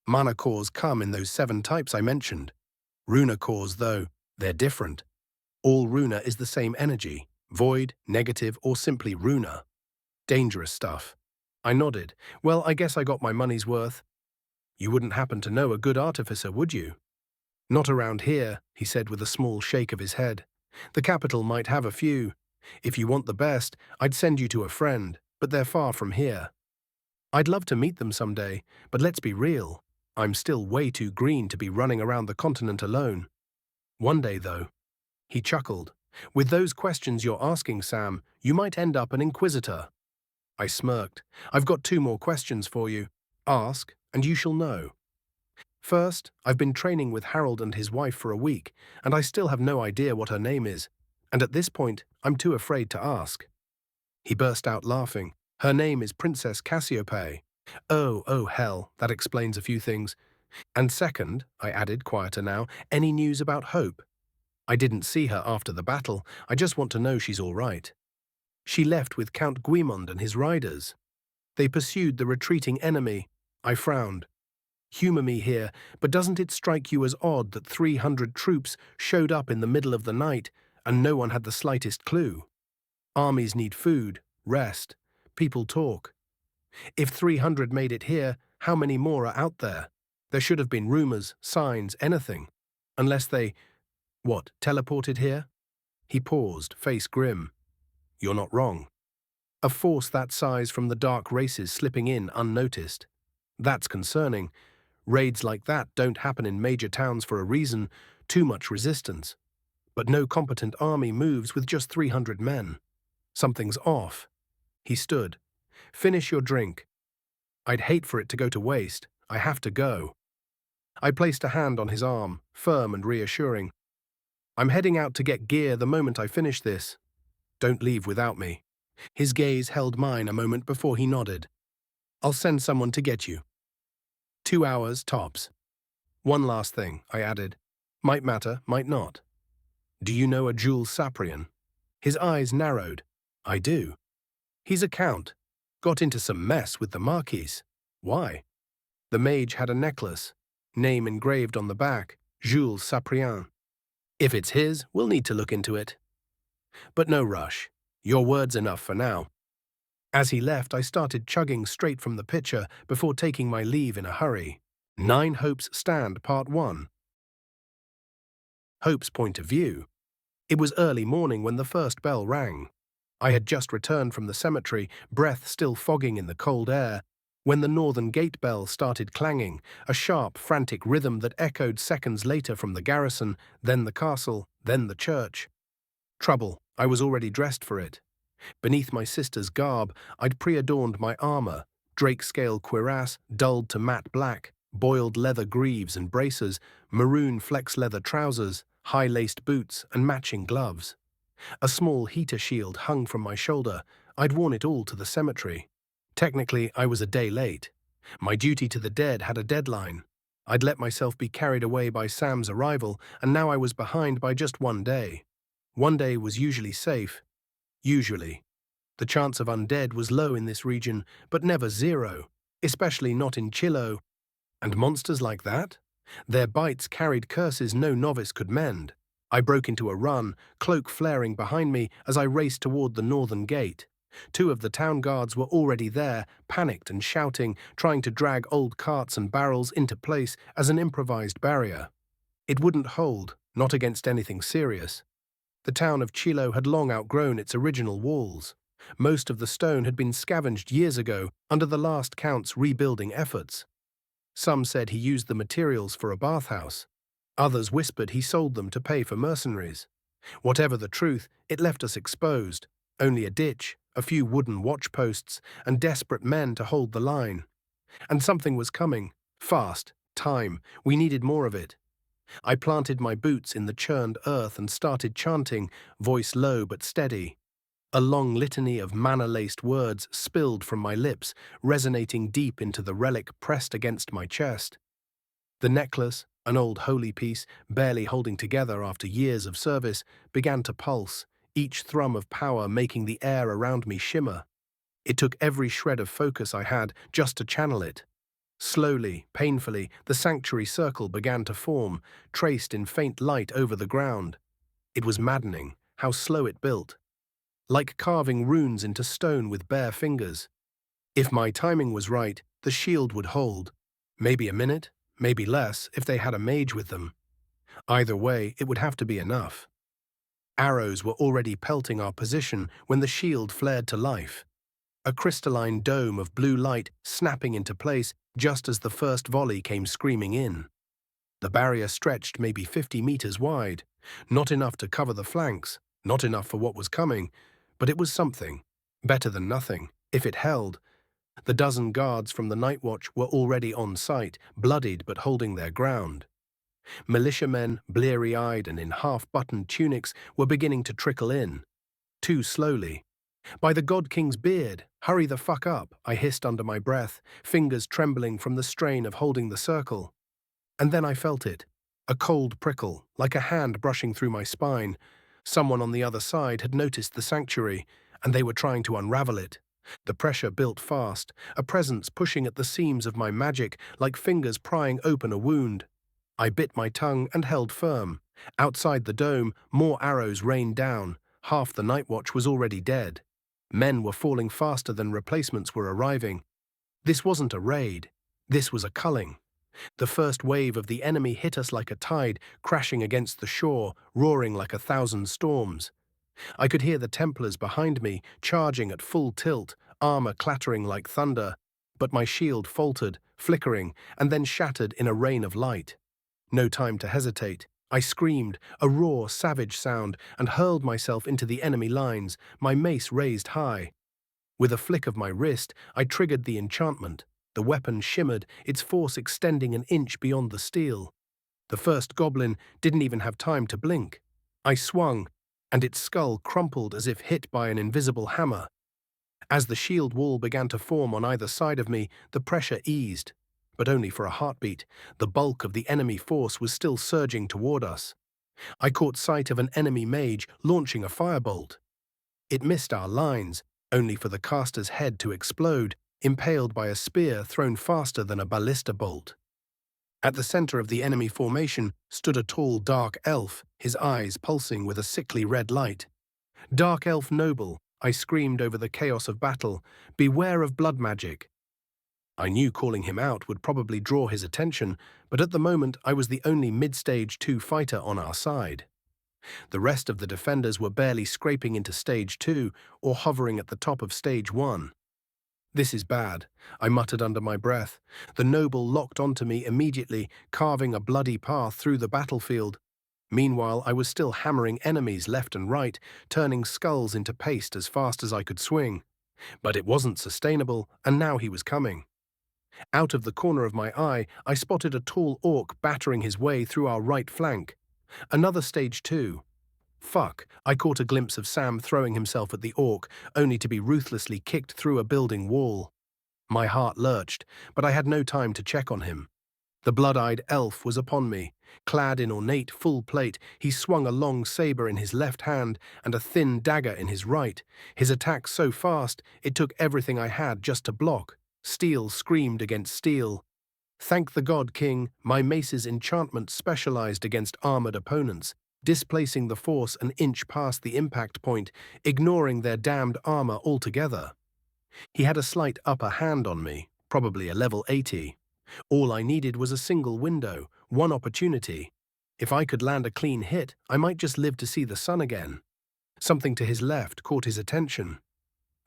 A: Mana cores come in those 7 types I mentioned. Runa cores, though, they're different. All runa is the same energy, void, negative, or simply runa. Dangerous stuff. I nodded. Well, I guess I got my money's worth. You wouldn't happen to know a good artificer, would you? Not around here, he said with a small shake of his head. The capital might have a few. If you want the best, I'd send you to a friend, but they're far from here. I'd love to meet them someday, but let's be real. I'm still way too green to be running around the continent alone. One day, though. He chuckled. With those questions you're asking, Sam, you might end up an inquisitor. I smirked. I've got 2 more questions for you. Ask, and you shall know. First, I've been training with Harold and his wife for a week, and I still have no idea what her name is, and at this point, I'm too afraid to ask. He burst out laughing. Her name is Princess Cassiope. Oh, hell, that explains a few things. And second, I added, quieter now, any news about Hope? I didn't see her after the battle. I just want to know she's all right. She left with Count Guimond and his riders. They pursued the retreating enemy. I frowned. Humor me here, but doesn't it strike you as odd that 300 troops showed up in the middle of the night and no one had the slightest clue? Armies need food, rest, people talk. If 300 made it here, how many more are out there? There should have been rumors, signs, anything. Unless they, teleported here? He paused, face grim. You're not wrong. A force that size from the dark races slipping in unnoticed. That's concerning. Raids like that don't happen in major towns for a reason, too much resistance. But no competent army moves with just 300 men. Something's off. He stood. Finish your drink. I'd hate for it to go to waste. I have to go. I placed a hand on his arm, firm and reassuring. I'm heading out to get gear the moment I finish this. Don't leave without me. His gaze held mine a moment before he nodded. I'll send someone to get you. 2 hours, tops. One last thing, I added. Might matter, might not. Do you know a Jules Cyprian? His eyes narrowed. I do. He's a count. Got into some mess with the Marquise. Why? The mage had a necklace. Name engraved on the back, Jules Cyprian. If it's his, we'll need to look into it. But no rush. Your word's enough for now. As he left, I started chugging straight from the pitcher before taking my leave in a hurry. 9 Hope's Stand, Part 1. Hope's point of view. It was early morning when the first bell rang. I had just returned from the cemetery, breath still fogging in the cold air, when the northern gate bell started clanging, a sharp, frantic rhythm that echoed seconds later from the garrison, then the castle, then the church. Trouble. I was already dressed for it. Beneath my sister's garb, I'd pre-adorned my armor, drake-scale cuirass dulled to matte black, boiled leather greaves and bracers, maroon flex-leather trousers, high-laced boots, and matching gloves. A small heater shield hung from my shoulder. I'd worn it all to the cemetery. Technically, I was a day late. My duty to the dead had a deadline. I'd let myself be carried away by Sam's arrival, and now I was behind by just 1 day. 1 day was usually safe. Usually. The chance of undead was low in this region, but never zero, especially not in Chillo. And monsters like that? Their bites carried curses no novice could mend. I broke into a run, cloak flaring behind me as I raced toward the northern gate. Two of the town guards were already there, panicked and shouting, trying to drag old carts and barrels into place as an improvised barrier. It wouldn't hold, not against anything serious. The town of Chilo had long outgrown its original walls. Most of the stone had been scavenged years ago under the last count's rebuilding efforts. Some said he used the materials for a bathhouse. Others whispered he sold them to pay for mercenaries. Whatever the truth, it left us exposed. Only a ditch, a few wooden watchposts, and desperate men to hold the line. And something was coming. Fast. Time. We needed more of it. I planted my boots in the churned earth and started chanting, voice low but steady. A long litany of mana-laced words spilled from my lips, resonating deep into the relic pressed against my chest. The necklace, an old holy piece, barely holding together after years of service, began to pulse, each thrum of power making the air around me shimmer. It took every shred of focus I had just to channel it. Slowly, painfully, the sanctuary circle began to form, traced in faint light over the ground. It was maddening, how slow it built. Like carving runes into stone with bare fingers. If my timing was right, the shield would hold. Maybe a minute, maybe less if they had a mage with them. Either way, it would have to be enough. Arrows were already pelting our position when the shield flared to life. A crystalline dome of blue light snapping into place just as the first volley came screaming in. The barrier stretched maybe 50 meters wide, not enough to cover the flanks, not enough for what was coming, but it was something. Better than nothing, if it held. The dozen guards from the night watch were already on site, bloodied but holding their ground. Militiamen, bleary-eyed and in half-buttoned tunics, were beginning to trickle in. Too slowly. By the God King's beard, hurry the fuck up, I hissed under my breath, fingers trembling from the strain of holding the circle. And then I felt it. A cold prickle, like a hand brushing through my spine. Someone on the other side had noticed the sanctuary, and they were trying to unravel it. The pressure built fast, a presence pushing at the seams of my magic like fingers prying open a wound. I bit my tongue and held firm. Outside the dome, more arrows rained down. Half the night watch was already dead. Men were falling faster than replacements were arriving. This wasn't a raid. This was a culling. The first wave of the enemy hit us like a tide, crashing against the shore, roaring like 1,000 storms. I could hear the Templars behind me, charging at full tilt, armor clattering like thunder, but my shield faltered, flickering, and then shattered in a rain of light. No time to hesitate. I screamed, a raw, savage sound, and hurled myself into the enemy lines, my mace raised high. With a flick of my wrist, I triggered the enchantment. The weapon shimmered, its force extending an inch beyond the steel. The first goblin didn't even have time to blink. I swung, and its skull crumpled as if hit by an invisible hammer. As the shield wall began to form on either side of me, the pressure eased. But only for a heartbeat. The bulk of the enemy force was still surging toward us. I caught sight of an enemy mage launching a firebolt. It missed our lines, only for the caster's head to explode, impaled by a spear thrown faster than a ballista bolt. At the center of the enemy formation stood a tall dark elf, his eyes pulsing with a sickly red light. "Dark elf noble," I screamed over the chaos of battle, "beware of blood magic." I knew calling him out would probably draw his attention, but at the moment I was the only mid-stage 2 fighter on our side. The rest of the defenders were barely scraping into stage 2 or hovering at the top of stage 1. "This is bad," I muttered under my breath. The noble locked onto me immediately, carving a bloody path through the battlefield. Meanwhile, I was still hammering enemies left and right, turning skulls into paste as fast as I could swing. But it wasn't sustainable, and now he was coming. Out of the corner of my eye, I spotted a tall orc battering his way through our right flank. Another stage 2. Fuck, I caught a glimpse of Sam throwing himself at the orc, only to be ruthlessly kicked through a building wall. My heart lurched, but I had no time to check on him. The blood-eyed elf was upon me. Clad in ornate full plate, he swung a long saber in his left hand and a thin dagger in his right, his attack so fast it took everything I had just to block. Steel screamed against steel. Thank the God King, my mace's enchantment specialized against armored opponents. displacing the force an inch past the impact point, ignoring their damned armor altogether. He had a slight upper hand on me, probably a level 80. All I needed was a single window, one opportunity. If I could land a clean hit, I might just live to see the sun again. Something to his left caught his attention.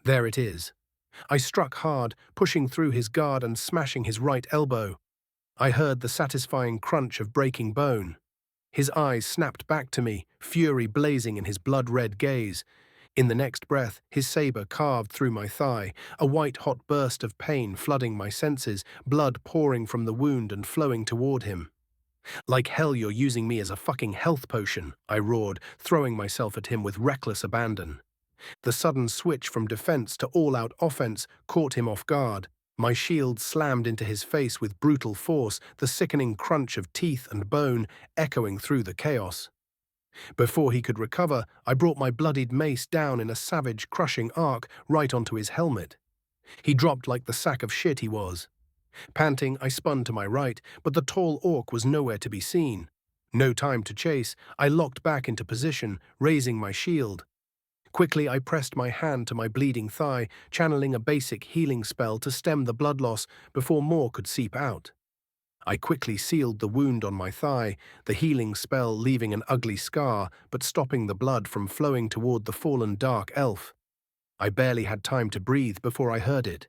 A: There it is. I struck hard, pushing through his guard and smashing his right elbow. I heard the satisfying crunch of breaking bone. His eyes snapped back to me, fury blazing in his blood-red gaze. In the next breath, his saber carved through my thigh, a white-hot burst of pain flooding my senses, blood pouring from the wound and flowing toward him. Like hell you're using me as a fucking health potion, I roared, throwing myself at him with reckless abandon. The sudden switch from defense to all-out offense caught him off guard. My shield slammed into his face with brutal force, the sickening crunch of teeth and bone echoing through the chaos. Before he could recover, I brought my bloodied mace down in a savage, crushing arc right onto his helmet. He dropped like the sack of shit he was. Panting, I spun to my right, but the tall orc was nowhere to be seen. No time to chase, I locked back into position, raising my shield. Quickly, I pressed my hand to my bleeding thigh, channeling a basic healing spell to stem the blood loss before more could seep out. I quickly sealed the wound on my thigh, the healing spell leaving an ugly scar but stopping the blood from flowing toward the fallen dark elf. I barely had time to breathe before I heard it.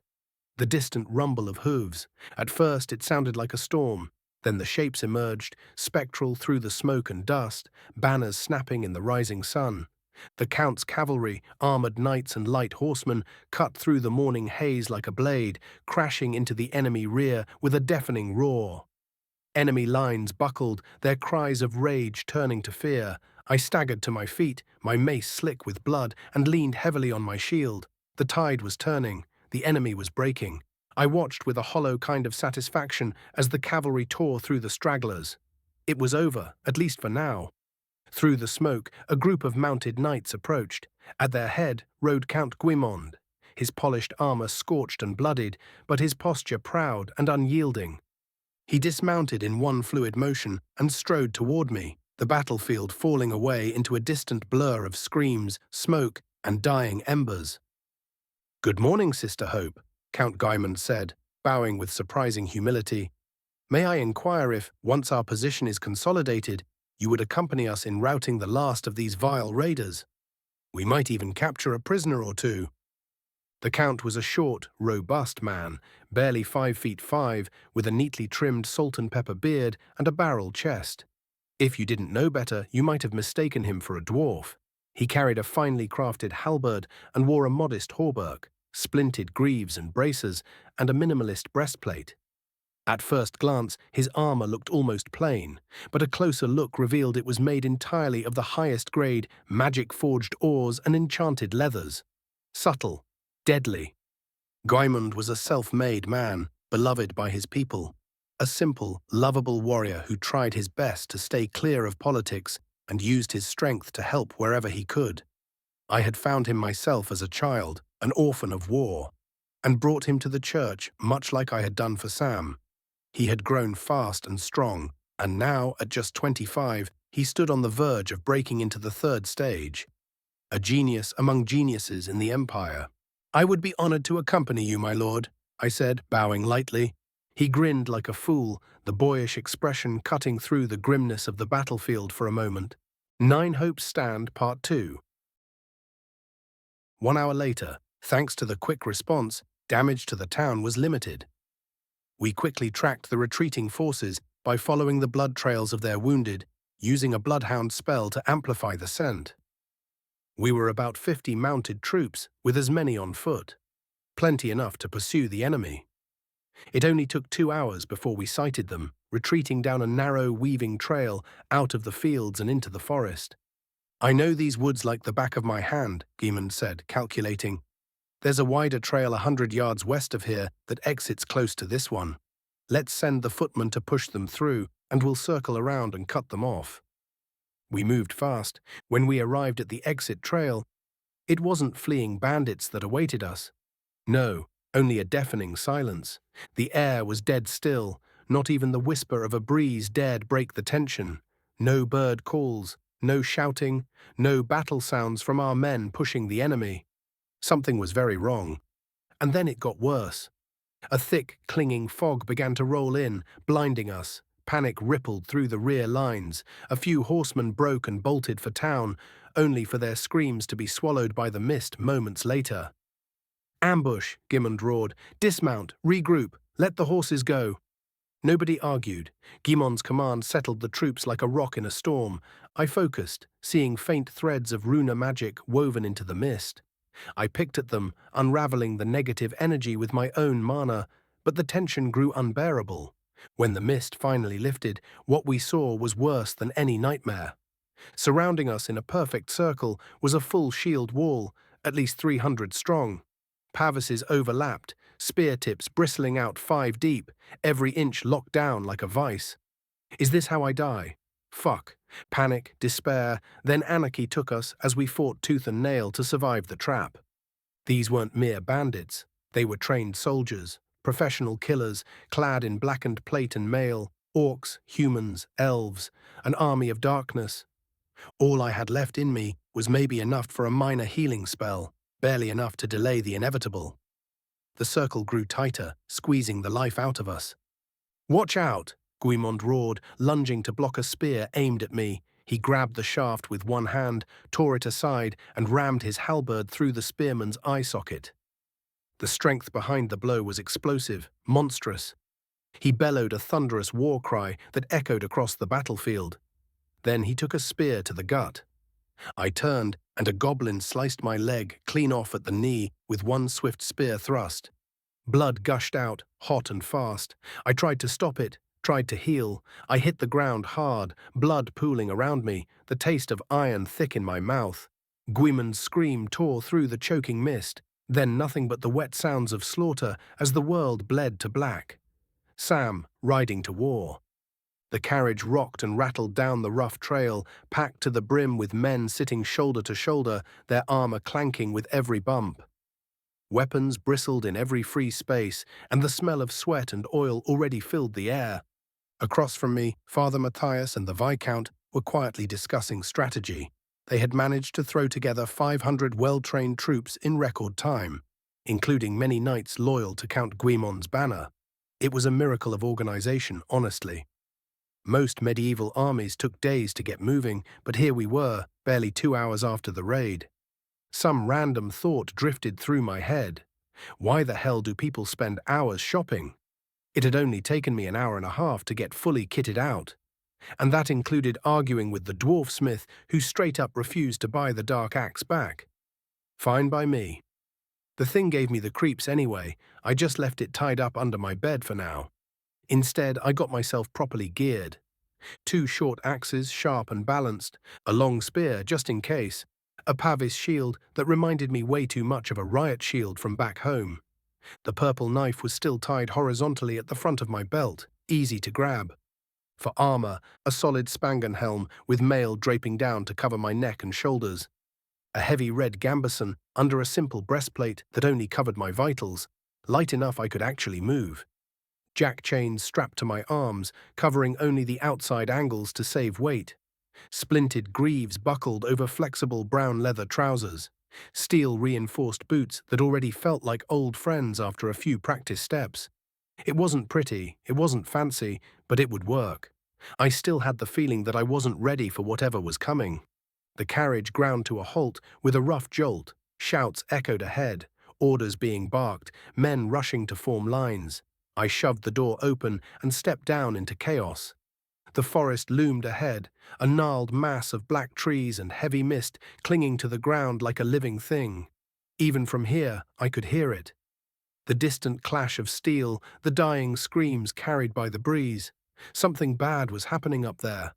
A: The distant rumble of hooves. At first it sounded like a storm. Then the shapes emerged, spectral through the smoke and dust, banners snapping in the rising sun. The Count's cavalry, armored knights and light horsemen, cut through the morning haze like a blade, crashing into the enemy rear with a deafening roar. Enemy lines buckled, their cries of rage turning to fear. I staggered to my feet, my mace slick with blood, and leaned heavily on my shield. The tide was turning. The enemy was breaking. I watched with a hollow kind of satisfaction as the cavalry tore through the stragglers. It was over, at least for now. Through the smoke, a group of mounted knights approached. At their head rode Count Guimond, his polished armor scorched and bloodied, but his posture proud and unyielding. He dismounted in one fluid motion and strode toward me, the battlefield falling away into a distant blur of screams, smoke, and dying embers. "Good morning, Sister Hope," Count Guimond said, bowing with surprising humility. "May I inquire if, once our position is consolidated, you would accompany us in routing the last of these vile raiders? We might even capture a prisoner or two." The Count was a short, robust man, barely 5'5", with a neatly trimmed salt and pepper beard and a barrel chest. If you didn't know better, you might have mistaken him for a dwarf. He carried a finely crafted halberd and wore a modest hauberk, splinted greaves and braces, and a minimalist breastplate. At first glance, his armor looked almost plain, but a closer look revealed it was made entirely of the highest grade, magic-forged ores and enchanted leathers. Subtle, deadly. Guimond was a self-made man, beloved by his people. A simple, lovable warrior who tried his best to stay clear of politics and used his strength to help wherever he could. I had found him myself as a child, an orphan of war, and brought him to the church much like I had done for Sam. He had grown fast and strong, and now, at just 25, he stood on the verge of breaking into the third stage. A genius among geniuses in the Empire. "I would be honored to accompany you, my lord," I said, bowing lightly. He grinned like a fool, the boyish expression cutting through the grimness of the battlefield for a moment. Nine Hopes Stand, Part 2. 1 hour later, thanks to the quick response, damage to the town was limited. We quickly tracked the retreating forces by following the blood trails of their wounded, using a bloodhound spell to amplify the scent. We were about 50 mounted troops, with as many on foot. Plenty enough to pursue the enemy. It only took 2 hours before we sighted them, retreating down a narrow, weaving trail out of the fields and into the forest. "I know these woods like the back of my hand," Guimond said, calculating. "There's a wider trail 100 yards west of here that exits close to this one. Let's send the footmen to push them through, and we'll circle around and cut them off." We moved fast. When we arrived at the exit trail, it wasn't fleeing bandits that awaited us. No, only a deafening silence. The air was dead still. Not even the whisper of a breeze dared break the tension. No bird calls, No shouting, no battle sounds from our men pushing the enemy. Something was very wrong. And then it got worse. A thick, clinging fog began to roll in, blinding us. Panic rippled through the rear lines. A few horsemen broke and bolted for town, only for their screams to be swallowed by the mist moments later. "Ambush," Gimond roared. "Dismount, regroup, let the horses go." Nobody argued. Guimond's command settled the troops like a rock in a storm. I focused, seeing faint threads of runa magic woven into the mist. I picked at them, unraveling the negative energy with my own mana, but the tension grew unbearable. When the mist finally lifted, what we saw was worse than any nightmare. Surrounding us in a perfect circle was a full shield wall, at least 300 strong. Pavises overlapped, spear tips bristling out 5 deep, every inch locked down like a vice. Is this how I die? Fuck. Panic, despair, then anarchy took us as we fought tooth and nail to survive the trap. These weren't mere bandits. They were trained soldiers, professional killers, clad in blackened plate and mail, orcs, humans, elves, an army of darkness. All I had left in me was maybe enough for a minor healing spell, barely enough to delay the inevitable. The circle grew tighter, squeezing the life out of us. "Watch out!" Guimond roared, lunging to block a spear aimed at me. He grabbed the shaft with one hand, tore it aside, and rammed his halberd through the spearman's eye socket. The strength behind the blow was explosive, monstrous. He bellowed a thunderous war cry that echoed across the battlefield. Then he took a spear to the gut. I turned, and a goblin sliced my leg clean off at the knee with one swift spear thrust. Blood gushed out, hot and fast. I tried to stop it, tried to heal. I hit the ground hard, blood pooling around me, the taste of iron thick in my mouth. Guimond's scream tore through the choking mist, then nothing but the wet sounds of slaughter as the world bled to black. Sam, riding to war. The carriage rocked and rattled down the rough trail, packed to the brim with men sitting shoulder to shoulder, their armor clanking with every bump. Weapons bristled in every free space, and the smell of sweat and oil already filled the air. Across from me, Father Matthias and the Viscount were quietly discussing strategy. They had managed to throw together 500 well-trained troops in record time, including many knights loyal to Count Guimond's banner. It was a miracle of organization, honestly. Most medieval armies took days to get moving, but here we were, barely 2 hours after the raid. Some random thought drifted through my head. Why the hell do people spend hours shopping? It had only taken me an hour and a half to get fully kitted out. And that included arguing with the dwarf smith who straight up refused to buy the dark axe back. Fine by me. The thing gave me the creeps anyway. I just left it tied up under my bed for now. Instead, I got myself properly geared. 2 short axes, sharp and balanced, a long spear just in case, a Pavis shield that reminded me way too much of a riot shield from back home. The purple knife was still tied horizontally at the front of my belt, easy to grab. For armor, a solid spangan helm with mail draping down to cover my neck and shoulders. A heavy red gambeson under a simple breastplate that only covered my vitals, light enough I could actually move. Jack chains strapped to my arms, covering only the outside angles to save weight. Splinted greaves buckled over flexible brown leather trousers. Steel-reinforced boots that already felt like old friends after a few practice steps. It wasn't pretty, it wasn't fancy, but it would work. I still had the feeling that I wasn't ready for whatever was coming. The carriage ground to a halt with a rough jolt. Shouts echoed ahead, orders being barked, men rushing to form lines. I shoved the door open and stepped down into chaos. The forest loomed ahead, a gnarled mass of black trees and heavy mist clinging to the ground like a living thing. Even from here, I could hear it. The distant clash of steel, the dying screams carried by the breeze. Something bad was happening up there.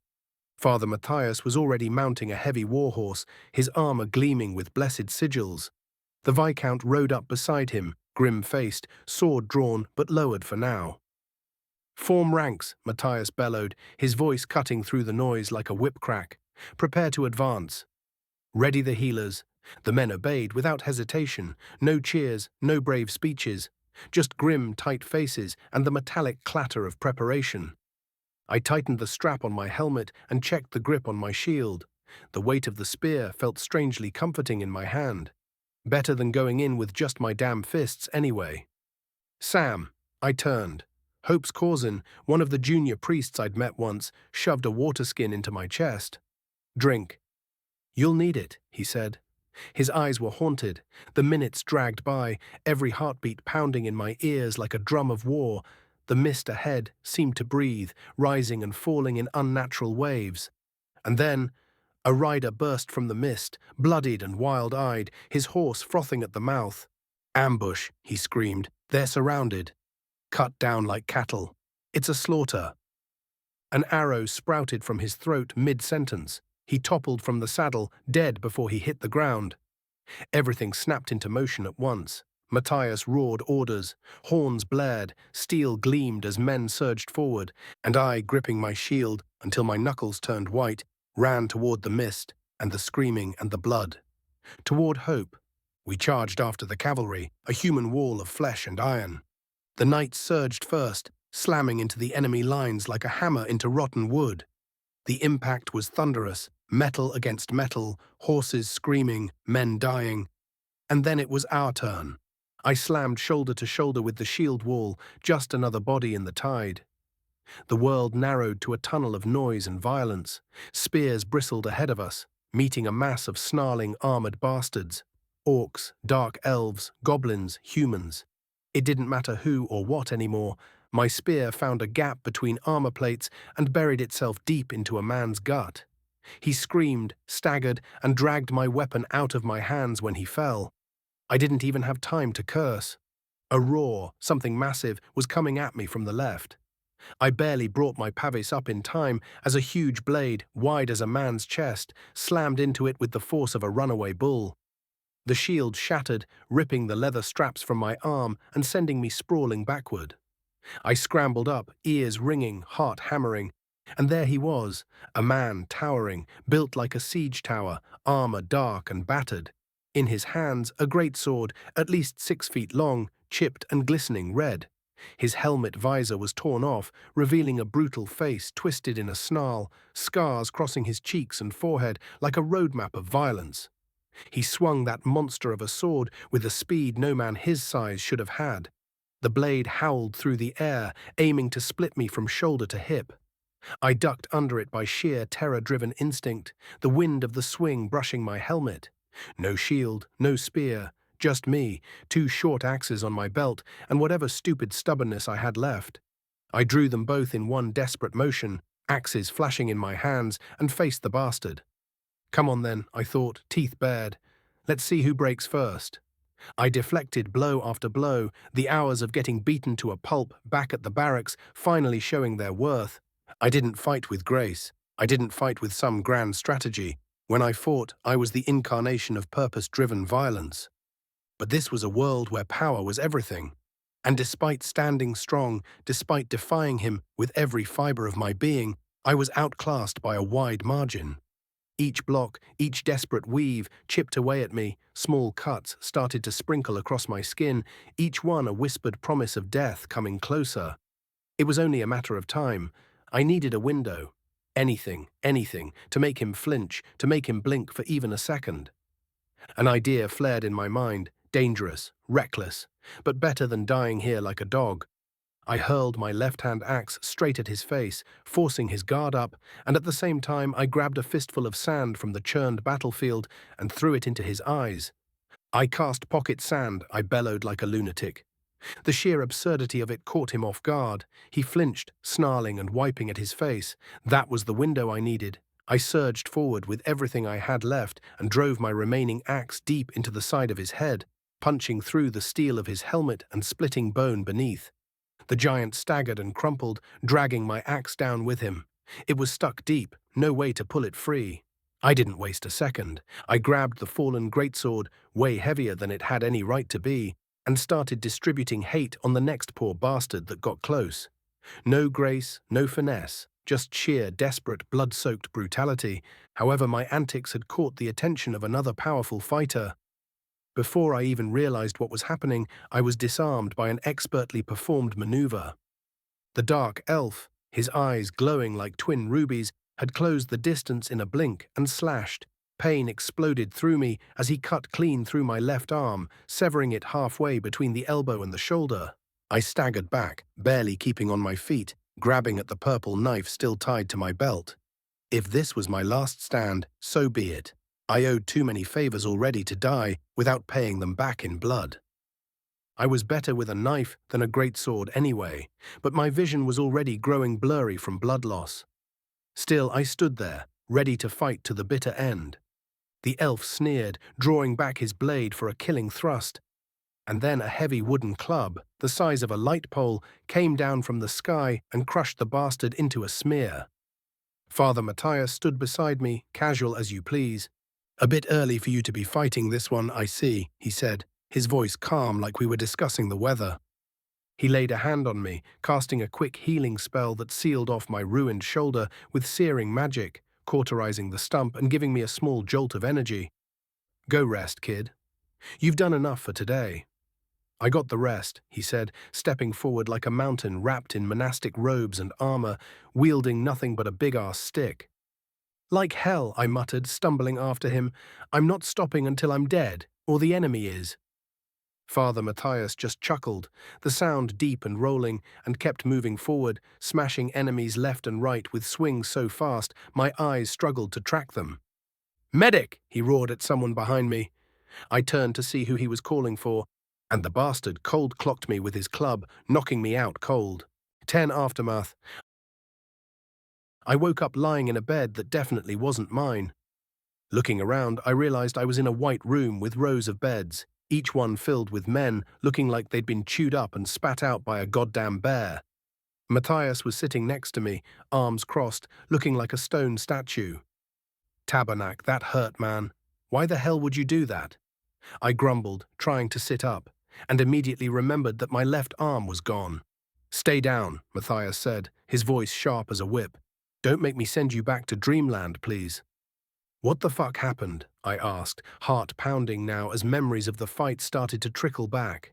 A: Father Matthias was already mounting a heavy warhorse, his armor gleaming with blessed sigils. The Viscount rode up beside him, grim-faced, sword drawn but lowered for now. "Form ranks," Matthias bellowed, his voice cutting through the noise like a whip crack. "Prepare to advance." Ready the healers. The men obeyed without hesitation, no cheers, no brave speeches, just grim, tight faces and the metallic clatter of preparation. I tightened the strap on my helmet and checked the grip on my shield. The weight of the spear felt strangely comforting in my hand. Better than going in with just my damn fists anyway. Sam, I turned. Hope's Corzin, one of the junior priests I'd met once, shoved a water skin into my chest. Drink. You'll need it, he said. His eyes were haunted. The minutes dragged by, every heartbeat pounding in my ears like a drum of war. The mist ahead seemed to breathe, rising and falling in unnatural waves. And then, a rider burst from the mist, bloodied and wild-eyed, his horse frothing at the mouth. Ambush, he screamed. They're surrounded. Cut down like cattle. It's a slaughter. An arrow sprouted from his throat mid-sentence. He toppled from the saddle, dead before he hit the ground. Everything snapped into motion at once. Matthias roared orders, horns blared, steel gleamed as men surged forward, and I, gripping my shield until my knuckles turned white, ran toward the mist and the screaming and the blood. Toward Hope. We charged after the cavalry, a human wall of flesh and iron. The knights surged first, slamming into the enemy lines like a hammer into rotten wood. The impact was thunderous, metal against metal, horses screaming, men dying. And then it was our turn. I slammed shoulder to shoulder with the shield wall, just another body in the tide. The world narrowed to a tunnel of noise and violence. Spears bristled ahead of us, meeting a mass of snarling, armored bastards. Orcs, dark elves, goblins, humans. It didn't matter who or what anymore. My spear found a gap between armor plates and buried itself deep into a man's gut. He screamed, staggered, and dragged my weapon out of my hands when he fell. I didn't even have time to curse. A roar, something massive, was coming at me from the left. I barely brought my pavis up in time as a huge blade, wide as a man's chest, slammed into it with the force of a runaway bull. The shield shattered, ripping the leather straps from my arm and sending me sprawling backward. I scrambled up, ears ringing, heart hammering, and there he was, a man towering, built like a siege tower, armor dark and battered. In his hands, a great sword, at least 6 feet long, chipped and glistening red. His helmet visor was torn off, revealing a brutal face twisted in a snarl, scars crossing his cheeks and forehead like a roadmap of violence. He swung that monster of a sword with a speed no man his size should have had. The blade howled through the air, aiming to split me from shoulder to hip. I ducked under it by sheer terror-driven instinct, the wind of the swing brushing my helmet. No shield, no spear, just me, 2 short axes on my belt, and whatever stupid stubbornness I had left. I drew them both in one desperate motion, axes flashing in my hands, and faced the bastard. Come on then, I thought, teeth bared. Let's see who breaks first. I deflected blow after blow, the hours of getting beaten to a pulp back at the barracks finally showing their worth. I didn't fight with grace. I didn't fight with some grand strategy. When I fought, I was the incarnation of purpose-driven violence. But this was a world where power was everything. And despite standing strong, despite defying him with every fiber of my being, I was outclassed by a wide margin. Each block, each desperate weave chipped away at me, small cuts started to sprinkle across my skin, each one a whispered promise of death coming closer. It was only a matter of time. I needed a window. Anything, to make him flinch, to make him blink for even a second. An idea flared in my mind, dangerous, reckless, but better than dying here like a dog. I hurled my left-hand axe straight at his face, forcing his guard up, and at the same time I grabbed a fistful of sand from the churned battlefield and threw it into his eyes. I cast pocket sand, I bellowed like a lunatic. The sheer absurdity of it caught him off guard. He flinched, snarling and wiping at his face. That was the window I needed. I surged forward with everything I had left and drove my remaining axe deep into the side of his head, punching through the steel of his helmet and splitting bone beneath. The giant staggered and crumpled, dragging my axe down with him. It was stuck deep, no way to pull it free. I didn't waste a second. I grabbed the fallen greatsword, way heavier than it had any right to be, and started distributing hate on the next poor bastard that got close. No grace, no finesse, just sheer, desperate, blood-soaked brutality. However, my antics had caught the attention of another powerful fighter. Before I even realized what was happening, I was disarmed by an expertly performed maneuver. The dark elf, his eyes glowing like twin rubies, had closed the distance in a blink and slashed. Pain exploded through me as he cut clean through my left arm, severing it halfway between the elbow and the shoulder. I staggered back, barely keeping on my feet, grabbing at the purple knife still tied to my belt. If this was my last stand, so be it. I owed too many favors already to die without paying them back in blood. I was better with a knife than a greatsword anyway, but my vision was already growing blurry from blood loss. Still, I stood there, ready to fight to the bitter end. The elf sneered, drawing back his blade for a killing thrust, and then a heavy wooden club, the size of a light pole, came down from the sky and crushed the bastard into a smear. Father Matthias stood beside me, casual as you please. "A bit early for you to be fighting this one, I see," he said, his voice calm like we were discussing the weather. He laid a hand on me, casting a quick healing spell that sealed off my ruined shoulder with searing magic, cauterizing the stump and giving me a small jolt of energy. "Go rest, kid. You've done enough for today." "I got the rest," he said, stepping forward like a mountain wrapped in monastic robes and armor, wielding nothing but a big-ass stick. "Like hell," I muttered, stumbling after him. "I'm not stopping until I'm dead, or the enemy is." Father Matthias just chuckled, the sound deep and rolling, and kept moving forward, smashing enemies left and right with swings so fast my eyes struggled to track them. "Medic!" he roared at someone behind me. I turned to see who he was calling for, and the bastard cold-clocked me with his club, knocking me out cold. 10 aftermath. I woke up lying in a bed that definitely wasn't mine. Looking around, I realized I was in a white room with rows of beds, each one filled with men looking like they'd been chewed up and spat out by a goddamn bear. Matthias was sitting next to me, arms crossed, looking like a stone statue. "Tabernacle, that hurt, man. Why the hell would you do that?" I grumbled, trying to sit up, and immediately remembered that my left arm was gone. "Stay down," Matthias said, his voice sharp as a whip. "Don't make me send you back to dreamland, please." "What the fuck happened?" I asked, heart pounding now as memories of the fight started to trickle back.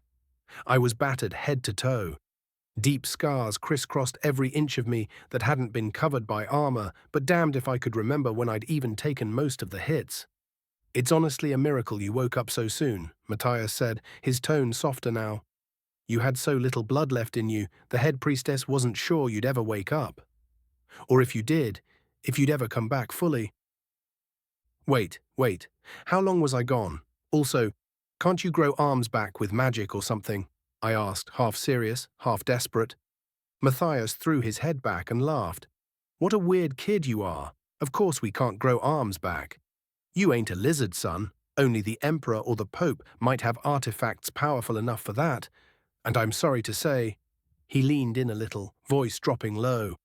A: I was battered head to toe. Deep scars crisscrossed every inch of me that hadn't been covered by armor, but damned if I could remember when I'd even taken most of the hits. "It's honestly a miracle you woke up so soon," Matthias said, his tone softer now. "You had so little blood left in you, the head priestess wasn't sure you'd ever wake up. Or if you did, if you'd ever come back fully." Wait. How long was I gone? Also, can't you grow arms back with magic or something?" I asked, half serious, half desperate. Matthias threw his head back and laughed. "What a weird kid you are. Of course we can't grow arms back. You ain't a lizard, son. Only the Emperor or the Pope might have artifacts powerful enough for that. And I'm sorry to say," he leaned in a little, voice dropping low,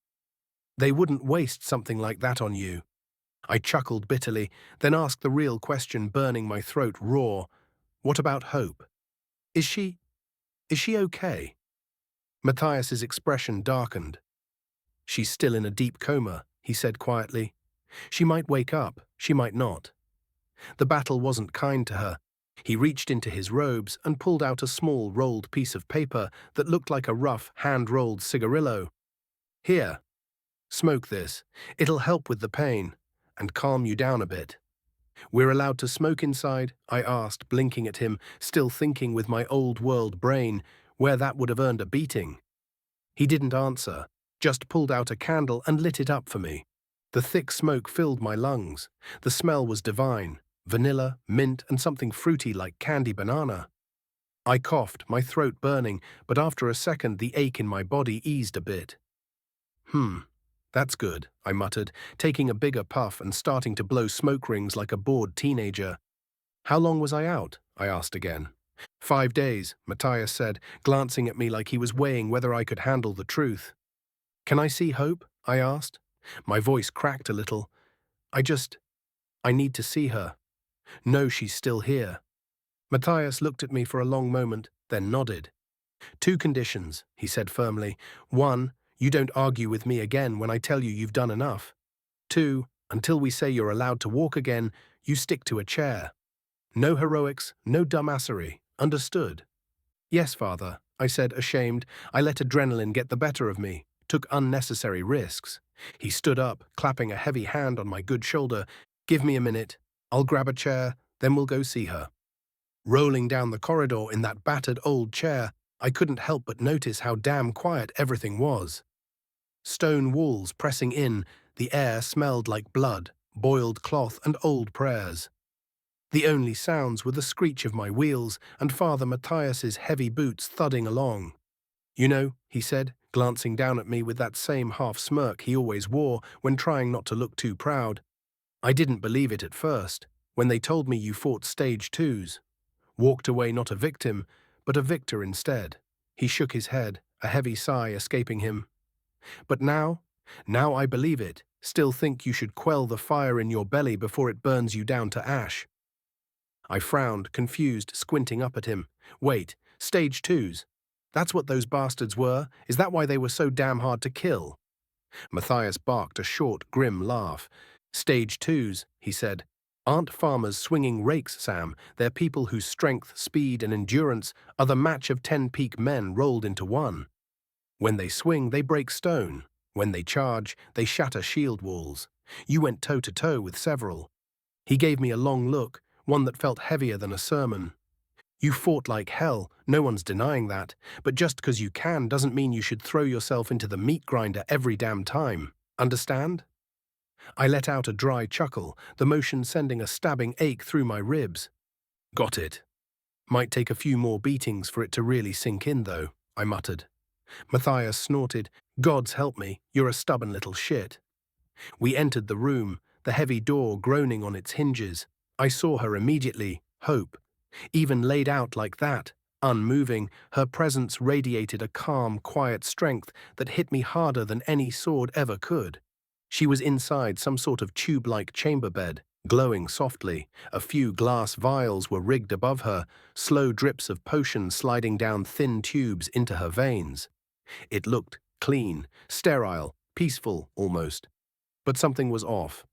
A: "they wouldn't waste something like that on you." I chuckled bitterly, then asked the real question burning my throat raw. "What about Hope? Is she okay?" Matthias's expression darkened. "She's still in a deep coma," he said quietly. "She might wake up, she might not." The battle wasn't kind to her. He reached into his robes and pulled out a small rolled piece of paper that looked like a rough, hand-rolled cigarillo. "Here, smoke this. It'll help with the pain and calm you down a bit." "We're allowed to smoke inside?" I asked, blinking at him, still thinking with my old-world brain where that would have earned a beating. He didn't answer, just pulled out a candle and lit it up for me. The thick smoke filled my lungs. The smell was divine, vanilla, mint, and something fruity like candy banana. I coughed, my throat burning, but after a second the ache in my body eased a bit. That's good," I muttered, taking a bigger puff and starting to blow smoke rings like a bored teenager. "How long was I out?" I asked again. 5 days, Matthias said, glancing at me like he was weighing whether I could handle the truth. "Can I see Hope?" I asked. My voice cracked a little. I need to see her. Know she's still here." Matthias looked at me for a long moment, then nodded. "2 conditions," he said firmly. "1, you don't argue with me again when I tell you you've done enough. 2, until we say you're allowed to walk again, you stick to a chair. No heroics, no dumbassery. Understood?" "Yes, Father," I said, ashamed. I let adrenaline get the better of me. took unnecessary risks. He stood up, clapping a heavy hand on my good shoulder. "Give me a minute. I'll grab a chair, then we'll go see her." Rolling down the corridor in that battered old chair, I couldn't help but notice how damn quiet everything was. Stone walls pressing in, the air smelled like blood, boiled cloth and old prayers. The only sounds were the screech of my wheels and Father Matthias's heavy boots thudding along. "You know," he said, glancing down at me with that same half-smirk he always wore when trying not to look too proud. "I didn't believe it at first, when they told me you fought stage 2s. Walked away not a victim, but a victor instead." He shook his head, a heavy sigh escaping him. "But now I believe it. Still think you should quell the fire in your belly before it burns you down to ash." I frowned, confused, squinting up at him. "Wait, stage 2s? That's what those bastards were? Is that why they were so damn hard to kill?" Matthias barked a short, grim laugh. "Stage 2s, he said, aren't farmers swinging rakes, Sam. They're people whose strength, speed, and endurance are the match of 10 peak men rolled into one. When they swing, they break stone. When they charge, they shatter shield walls. You went toe-to-toe with several." He gave me a long look, one that felt heavier than a sermon. "You fought like hell, no one's denying that, but just because you can doesn't mean you should throw yourself into the meat grinder every damn time. Understand?" I let out a dry chuckle, the motion sending a stabbing ache through my ribs. "Got it. Might take a few more beatings for it to really sink in, though," I muttered. Matthias snorted. "Gods help me, you're a stubborn little shit." We entered the room, the heavy door groaning on its hinges. I saw her immediately, Hope. Even laid out like that, unmoving, her presence radiated a calm, quiet strength that hit me harder than any sword ever could. She was inside some sort of tube-like chamber bed, glowing softly. A few glass vials were rigged above her, slow drips of potion sliding down thin tubes into her veins. It looked clean, sterile, peaceful almost. But something was off.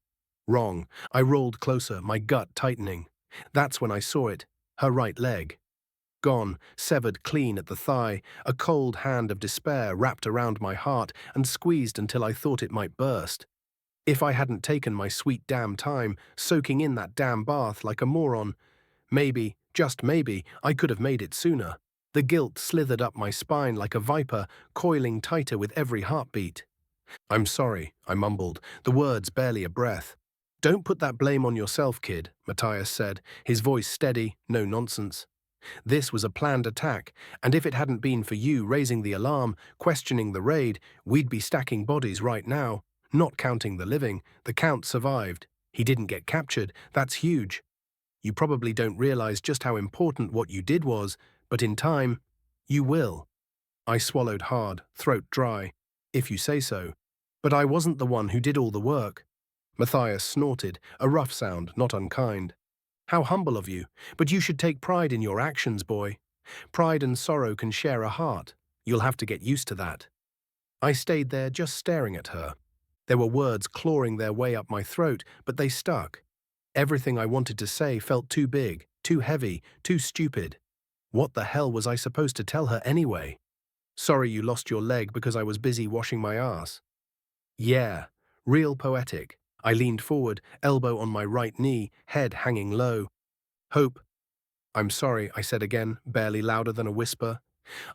A: Wrong. I rolled closer, my gut tightening. That's when I saw it, her right leg. Gone, severed clean at the thigh, a cold hand of despair wrapped around my heart and squeezed until I thought it might burst. If I hadn't taken my sweet damn time, soaking in that damn bath like a moron, maybe, just maybe, I could have made it sooner. The guilt slithered up my spine like a viper, coiling tighter with every heartbeat. "I'm sorry," I mumbled, the words barely a breath. "Don't put that blame on yourself, kid," Matthias said, his voice steady, no nonsense. "This was a planned attack, and if it hadn't been for you raising the alarm, questioning the raid, we'd be stacking bodies right now. Not counting the living, the Count survived. He didn't get captured, that's huge. You probably don't realize just how important what you did was, but in time, you will." I swallowed hard, throat dry. "If you say so. But I wasn't the one who did all the work." Matthias snorted, a rough sound, not unkind. "How humble of you, but you should take pride in your actions, boy. Pride and sorrow can share a heart. You'll have to get used to that." I stayed there just staring at her. There were words clawing their way up my throat, but they stuck. Everything I wanted to say felt too big, too heavy, too stupid. What the hell was I supposed to tell her anyway? "Sorry you lost your leg because I was busy washing my ass." Yeah, real poetic. I leaned forward, elbow on my right knee, head hanging low. "Hope." "I'm sorry," I said again, barely louder than a whisper.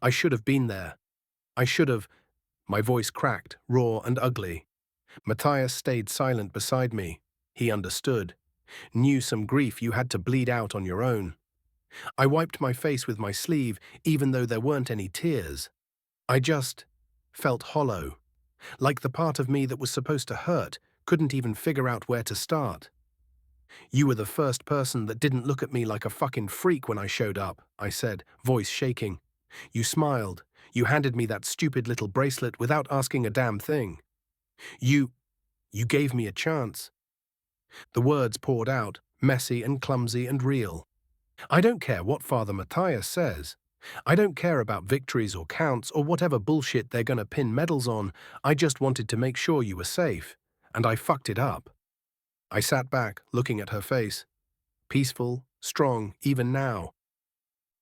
A: "I should have been there. I should have—" My voice cracked, raw and ugly. Matthias stayed silent beside me. He understood. Knew some grief you had to bleed out on your own. I wiped my face with my sleeve, even though there weren't any tears. I just felt hollow. Like the part of me that was supposed to hurt couldn't even figure out where to start. "You were the first person that didn't look at me like a fucking freak when I showed up," I said, voice shaking. "You smiled. You handed me that stupid little bracelet without asking a damn thing. You gave me a chance." The words poured out, messy and clumsy and real. "I don't care what Father Matthias says. I don't care about victories or counts or whatever bullshit they're gonna pin medals on. I just wanted to make sure you were safe. And I fucked it up." I sat back, looking at her face. Peaceful, strong, even now.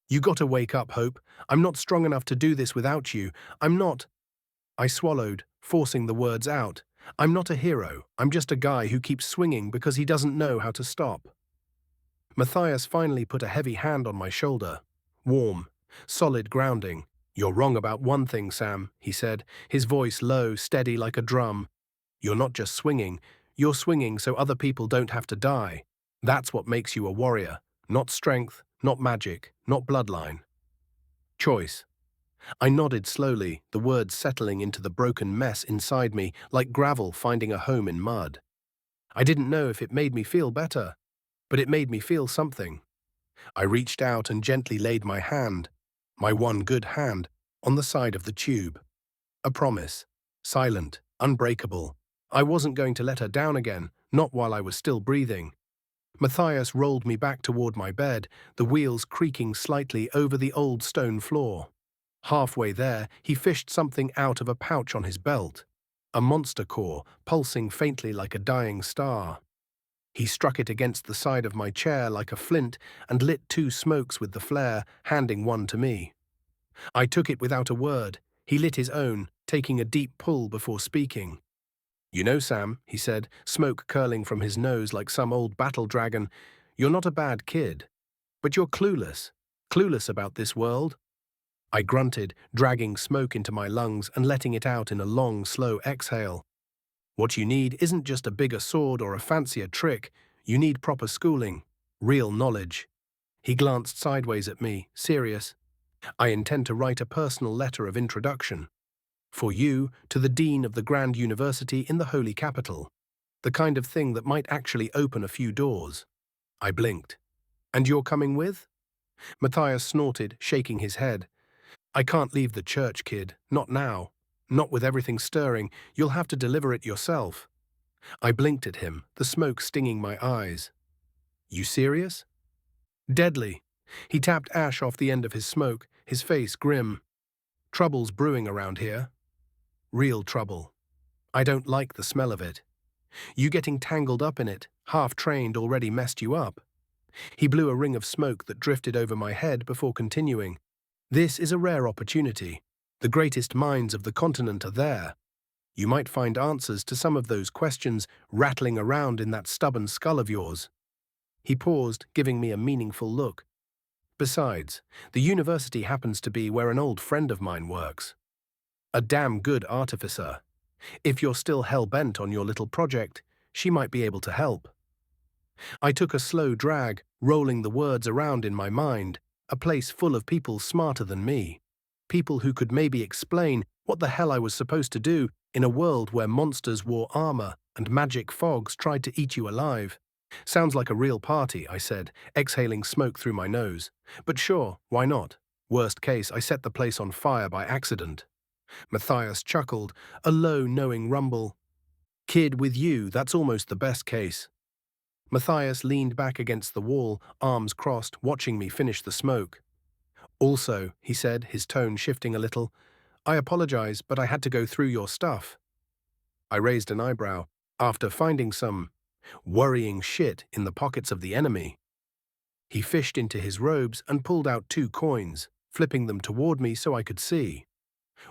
A: "You gotta wake up, Hope. I'm not strong enough to do this without you. I'm not—" I swallowed, forcing the words out. I'm not a hero, I'm just a guy who keeps swinging because he doesn't know how to stop. Matthias finally put a heavy hand on my shoulder. Warm, solid grounding. You're wrong about one thing, Sam, he said, his voice low, steady like a drum. You're not just swinging, you're swinging so other people don't have to die. That's what makes you a warrior. Not strength, not magic, not bloodline. Choice. I nodded slowly, the words settling into the broken mess inside me like gravel finding a home in mud. I didn't know if it made me feel better, but it made me feel something. I reached out and gently laid my hand, my one good hand, on the side of the tube. A promise. Silent, unbreakable. I wasn't going to let her down again, not while I was still breathing. Matthias rolled me back toward my bed, the wheels creaking slightly over the old stone floor. Halfway there, he fished something out of a pouch on his belt. A monster core, pulsing faintly like a dying star. He struck it against the side of my chair like a flint and lit 2 smokes with the flare, handing one to me. I took it without a word. He lit his own, taking a deep pull before speaking. You know, Sam, he said, smoke curling from his nose like some old battle dragon, you're not a bad kid. But you're clueless. Clueless about this world. I grunted, dragging smoke into my lungs and letting it out in a long, slow exhale. What you need isn't just a bigger sword or a fancier trick. You need proper schooling. Real knowledge. He glanced sideways at me, serious. I intend to write a personal letter of introduction. For you, to the Dean of the Grand University in the Holy Capital. The kind of thing that might actually open a few doors. I blinked. And you're coming with? Matthias snorted, shaking his head. I can't leave the church, kid. Not now. Not with everything stirring. You'll have to deliver it yourself. I blinked at him, the smoke stinging my eyes. You serious? Deadly. He tapped ash off the end of his smoke, his face grim. Trouble's brewing around here. Real trouble. I don't like the smell of it. You getting tangled up in it, half-trained, already messed you up. He blew a ring of smoke that drifted over my head before continuing. This is a rare opportunity. The greatest minds of the continent are there. You might find answers to some of those questions rattling around in that stubborn skull of yours. He paused, giving me a meaningful look. Besides, the university happens to be where an old friend of mine works. A damn good artificer. If you're still hell-bent on your little project, she might be able to help. I took a slow drag, rolling the words around in my mind, a place full of people smarter than me. People who could maybe explain what the hell I was supposed to do in a world where monsters wore armor and magic fogs tried to eat you alive. Sounds like a real party, I said, exhaling smoke through my nose. But sure, why not? Worst case, I set the place on fire by accident. Matthias chuckled, a low, knowing rumble. Kid, with you, that's almost the best case. Matthias leaned back against the wall, arms crossed, watching me finish the smoke. Also, he said, his tone shifting a little, I apologize, but I had to go through your stuff. I raised an eyebrow, after finding some worrying shit in the pockets of the enemy. He fished into his robes and pulled out 2 coins, flipping them toward me so I could see.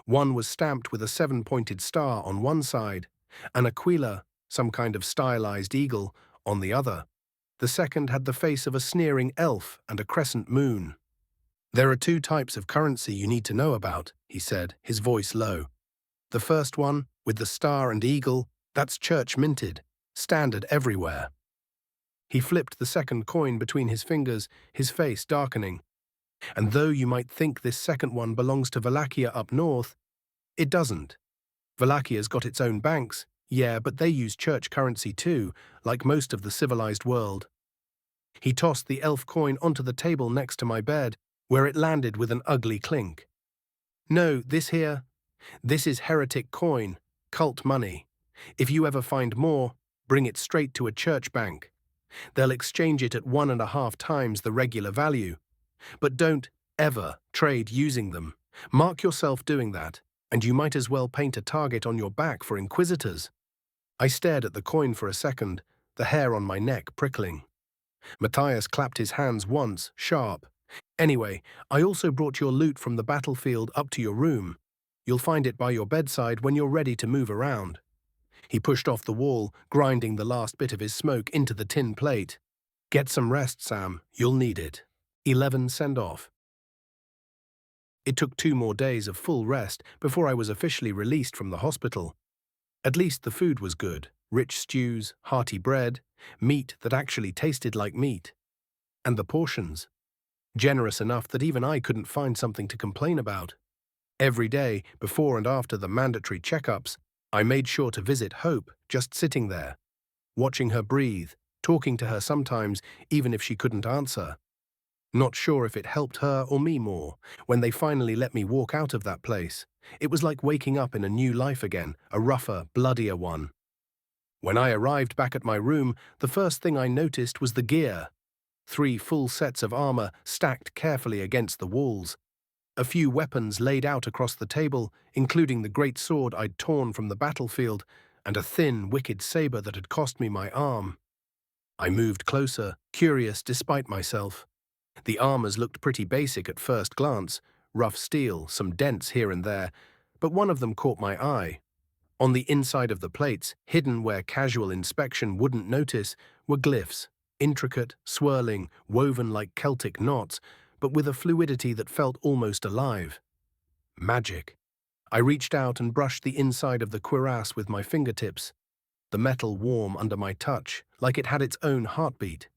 A: One was stamped with a 7-pointed star on one side, an aquila, some kind of stylized eagle, on the other. The second had the face of a sneering elf and a crescent moon. There are 2 types of currency you need to know about, he said, his voice low. The first one, with the star and eagle, that's church minted, standard everywhere. He flipped the second coin between his fingers, his face darkening. And though you might think this second one belongs to Wallachia up north, it doesn't. Wallachia's got its own banks, yeah, but they use church currency too, like most of the civilized world. He tossed the elf coin onto the table next to my bed, where it landed with an ugly clink. No, this is heretic coin, cult money. If you ever find more, bring it straight to a church bank. They'll exchange it at 1.5 times the regular value. But don't ever trade using them. Mark yourself doing that, and you might as well paint a target on your back for inquisitors. I stared at the coin for a second, the hair on my neck prickling. Matthias clapped his hands once, sharp. Anyway, I also brought your loot from the battlefield up to your room. You'll find it by your bedside when you're ready to move around." He pushed off the wall, grinding the last bit of his smoke into the tin plate. "Get some rest, Sam. You'll need it." 11 send off. It took 2 more days of full rest before I was officially released from the hospital. At least the food was good. Rich stews, hearty bread, meat that actually tasted like meat. And the portions. Generous enough that even I couldn't find something to complain about. Every day, before and after the mandatory checkups, I made sure to visit Hope, just sitting there, watching her breathe, talking to her sometimes, even if she couldn't answer. Not sure if it helped her or me more. When they finally let me walk out of that place, it was like waking up in a new life again, a rougher, bloodier one. When I arrived back at my room, the first thing I noticed was the gear. 3 full sets of armor stacked carefully against the walls. A few weapons laid out across the table, including the great sword I'd torn from the battlefield, and a thin, wicked saber that had cost me my arm. I moved closer, curious despite myself. The armors looked pretty basic at first glance, rough steel, some dents here and there, but one of them caught my eye. On the inside of the plates, hidden where casual inspection wouldn't notice, were glyphs, intricate, swirling, woven like Celtic knots, but with a fluidity that felt almost alive. Magic. I reached out and brushed the inside of the cuirass with my fingertips, the metal warm under my touch, like it had its own heartbeat.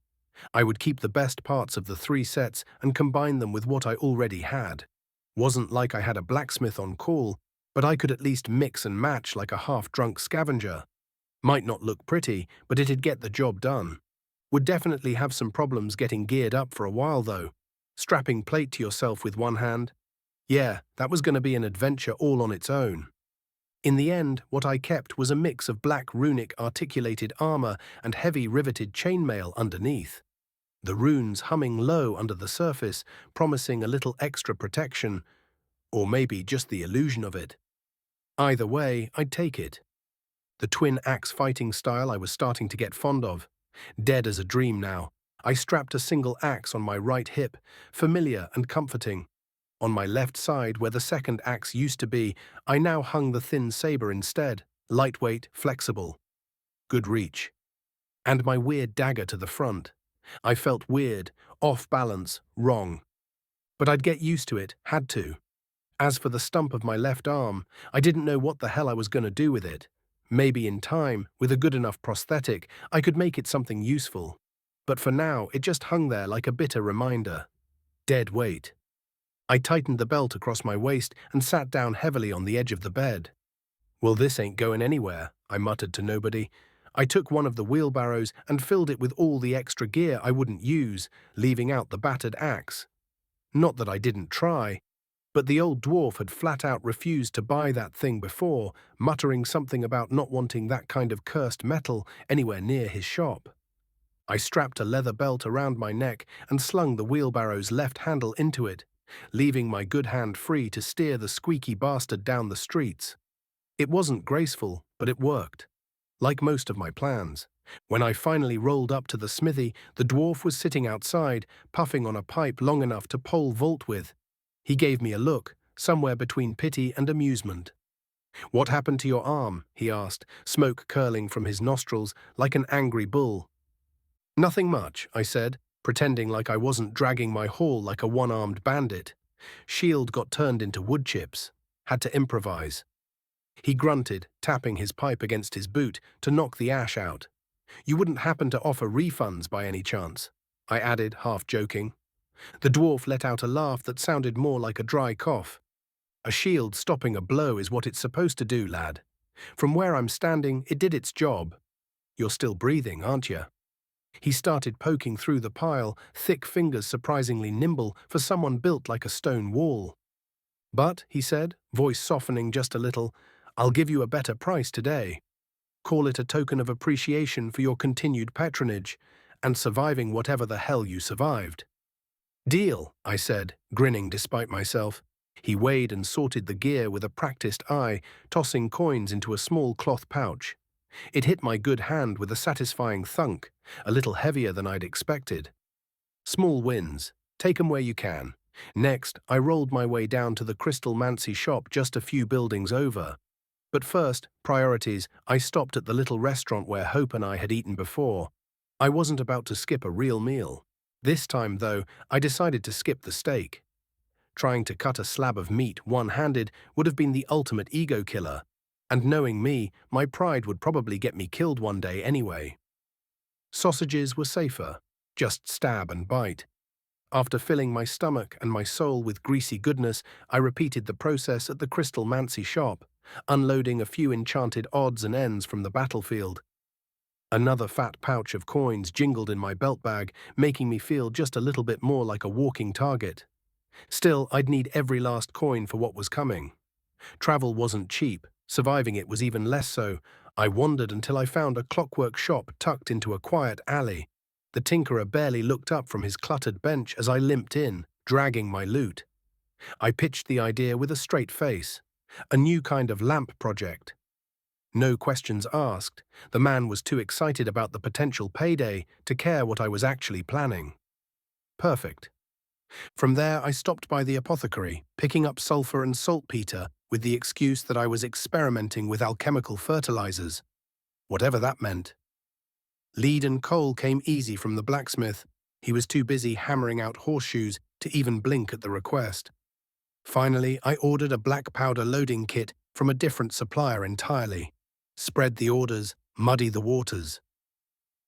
A: I would keep the best parts of the 3 sets and combine them with what I already had. Wasn't like I had a blacksmith on call, but I could at least mix and match like a half-drunk scavenger. Might not look pretty, but it'd get the job done. Would definitely have some problems getting geared up for a while, though. Strapping plate to yourself with one hand? Yeah, that was going to be an adventure all on its own. In the end, what I kept was a mix of black runic articulated armor and heavy riveted chainmail underneath. The runes humming low under the surface, promising a little extra protection, or maybe just the illusion of it. Either way, I'd take it. The twin axe fighting style I was starting to get fond of. Dead as a dream now. I strapped a single axe on my right hip, familiar and comforting. On my left side, where the second axe used to be, I now hung the thin saber instead, lightweight, flexible. Good reach. And my weird dagger to the front. I felt weird, off balance, wrong. But I'd get used to it, had to. As for the stump of my left arm, I didn't know what the hell I was going to do with it. Maybe in time, with a good enough prosthetic, I could make it something useful. But for now, it just hung there like a bitter reminder. Dead weight. I tightened the belt across my waist and sat down heavily on the edge of the bed. "Well, this ain't going anywhere," I muttered to nobody. I took one of the wheelbarrows and filled it with all the extra gear I wouldn't use, leaving out the battered axe. Not that I didn't try, but the old dwarf had flat out refused to buy that thing before, muttering something about not wanting that kind of cursed metal anywhere near his shop. I strapped a leather belt around my neck and slung the wheelbarrow's left handle into it, leaving my good hand free to steer the squeaky bastard down the streets. It wasn't graceful, but it worked. Like most of my plans. When I finally rolled up to the smithy, the dwarf was sitting outside, puffing on a pipe long enough to pole vault with. He gave me a look, somewhere between pity and amusement. "What happened to your arm?" he asked, smoke curling from his nostrils like an angry bull. "Nothing much," I said, pretending like I wasn't dragging my haul like a one-armed bandit. Shield got turned into wood chips. Had to improvise. He grunted, tapping his pipe against his boot to knock the ash out. "You wouldn't happen to offer refunds by any chance?" I added, half joking. The dwarf let out a laugh that sounded more like a dry cough. "A shield stopping a blow is what it's supposed to do, lad. From where I'm standing, it did its job. You're still breathing, aren't you?" He started poking through the pile, thick fingers surprisingly nimble for someone built like a stone wall. "But," he said, voice softening just a little, "I'll give you a better price today. Call it a token of appreciation for your continued patronage and surviving whatever the hell you survived." "Deal," I said, grinning despite myself. He weighed and sorted the gear with a practiced eye, tossing coins into a small cloth pouch. It hit my good hand with a satisfying thunk, a little heavier than I'd expected. "Small wins. Take 'em where you can. Next, I rolled my way down to the Crystal Mancy shop just a few buildings over. But first, priorities, I stopped at the little restaurant where Hope and I had eaten before. I wasn't about to skip a real meal. This time, though, I decided to skip the steak. Trying to cut a slab of meat one-handed would have been the ultimate ego killer. And knowing me, my pride would probably get me killed one day anyway. Sausages were safer. Just stab and bite. After filling my stomach and my soul with greasy goodness, I repeated the process at the Crystal Mancy shop, unloading a few enchanted odds and ends from the battlefield. Another fat pouch of coins jingled in my belt bag, making me feel just a little bit more like a walking target. Still, I'd need every last coin for what was coming. Travel wasn't cheap, surviving it was even less so. I wandered until I found a clockwork shop tucked into a quiet alley. The tinkerer barely looked up from his cluttered bench as I limped in, dragging my loot. I pitched the idea with a straight face. A new kind of lamp project. No questions asked. The man was too excited about the potential payday to care what I was actually planning. Perfect. From there, I stopped by the apothecary, picking up sulfur and saltpeter with the excuse that I was experimenting with alchemical fertilizers. Whatever that meant. Lead and coal came easy from the blacksmith. He was too busy hammering out horseshoes to even blink at the request. Finally, I ordered a black powder loading kit from a different supplier entirely. Spread the orders, muddy the waters.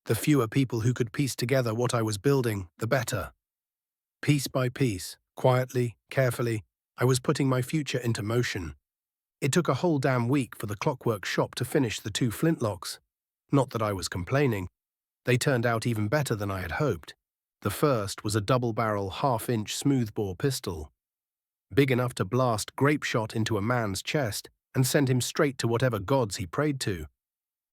A: The fewer people who could piece together what I was building, the better. Piece by piece, quietly, carefully, I was putting my future into motion. It took a whole damn week for the clockwork shop to finish the 2 flintlocks. Not that I was complaining. They turned out even better than I had hoped. The first was a double-barrel half-inch smoothbore pistol. Big enough to blast grape shot into a man's chest and send him straight to whatever gods he prayed to.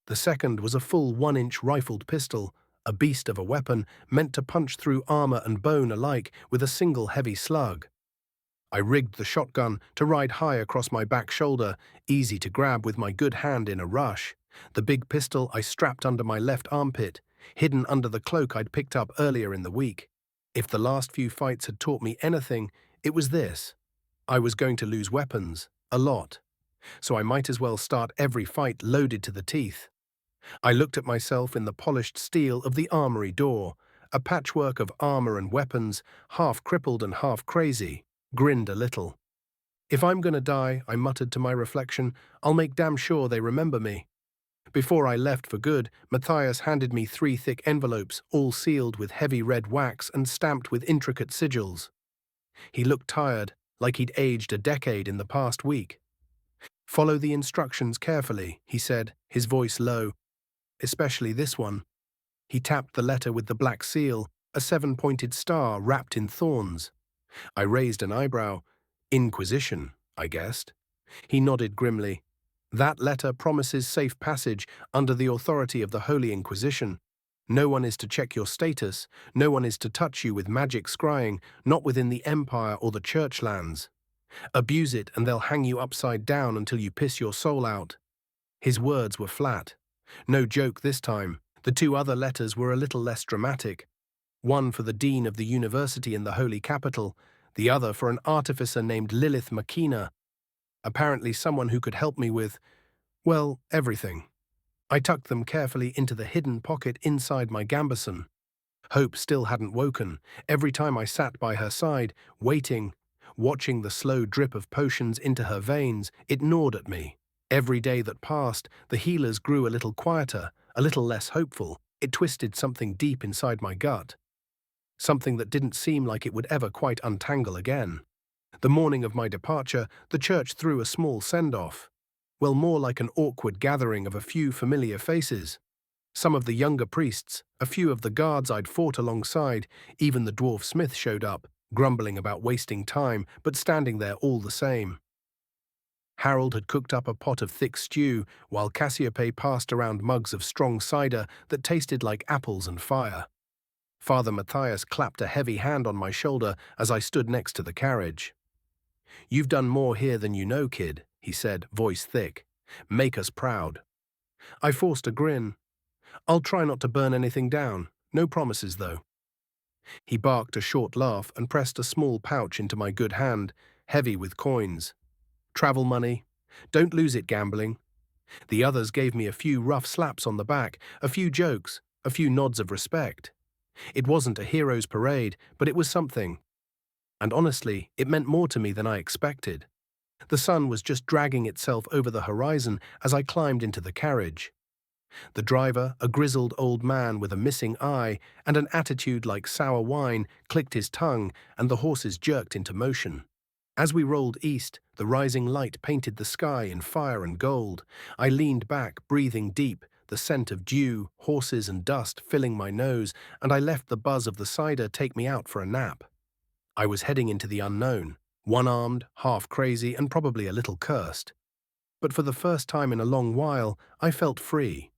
A: The second was a full 1-inch rifled pistol, a beast of a weapon meant to punch through armor and bone alike with a single heavy slug. I rigged the shotgun to ride high across my back shoulder, easy to grab with my good hand in a rush. The big pistol I strapped under my left armpit, hidden under the cloak I'd picked up earlier in the week. If the last few fights had taught me anything, it was this. I was going to lose weapons, a lot. So I might as well start every fight loaded to the teeth. I looked at myself in the polished steel of the armory door, a patchwork of armor and weapons, half crippled and half crazy, grinned a little. If I'm gonna die, I muttered to my reflection, I'll make damn sure they remember me. Before I left for good, Matthias handed me 3 thick envelopes, all sealed with heavy red wax and stamped with intricate sigils. He looked tired, like he'd aged a decade in the past week. Follow the instructions carefully, he said, his voice low. Especially this one. He tapped the letter with the black seal, a 7-pointed star wrapped in thorns. I raised an eyebrow. Inquisition, I guessed. He nodded grimly. That letter promises safe passage under the authority of the Holy Inquisition. No one is to check your status, no one is to touch you with magic scrying, not within the Empire or the Church lands. Abuse it and they'll hang you upside down until you piss your soul out. His words were flat. No joke this time. The 2 other letters were a little less dramatic. One for the dean of the university in the Holy Capital, the other for an artificer named Lilith Makina. Apparently someone who could help me with, well, everything. I tucked them carefully into the hidden pocket inside my gambeson. Hope still hadn't woken. Every time I sat by her side, waiting, watching the slow drip of potions into her veins, it gnawed at me. Every day that passed, the healers grew a little quieter, a little less hopeful. It twisted something deep inside my gut. Something that didn't seem like it would ever quite untangle again. The morning of my departure, the church threw a small send-off. Well, more like an awkward gathering of a few familiar faces. Some of the younger priests, a few of the guards I'd fought alongside, even the dwarf smith showed up, grumbling about wasting time, but standing there all the same. Harold had cooked up a pot of thick stew, while Cassiope passed around mugs of strong cider that tasted like apples and fire. Father Matthias clapped a heavy hand on my shoulder as I stood next to the carriage. "You've done more here than you know, kid," he said, voice thick. "Make us proud." I forced a grin. "I'll try not to burn anything down. No promises, though." He barked a short laugh and pressed a small pouch into my good hand, heavy with coins. Travel money. Don't lose it gambling. The others gave me a few rough slaps on the back, a few jokes, a few nods of respect. It wasn't a hero's parade, but it was something. And honestly, it meant more to me than I expected. The sun was just dragging itself over the horizon as I climbed into the carriage. The driver, a grizzled old man with a missing eye and an attitude like sour wine, clicked his tongue, and the horses jerked into motion. As we rolled east, the rising light painted the sky in fire and gold. I leaned back, breathing deep, the scent of dew, horses and dust filling my nose, and I left the buzz of the cider take me out for a nap. I was heading into the unknown, one-armed, half-crazy, and probably a little cursed. But for the first time in a long while, I felt free.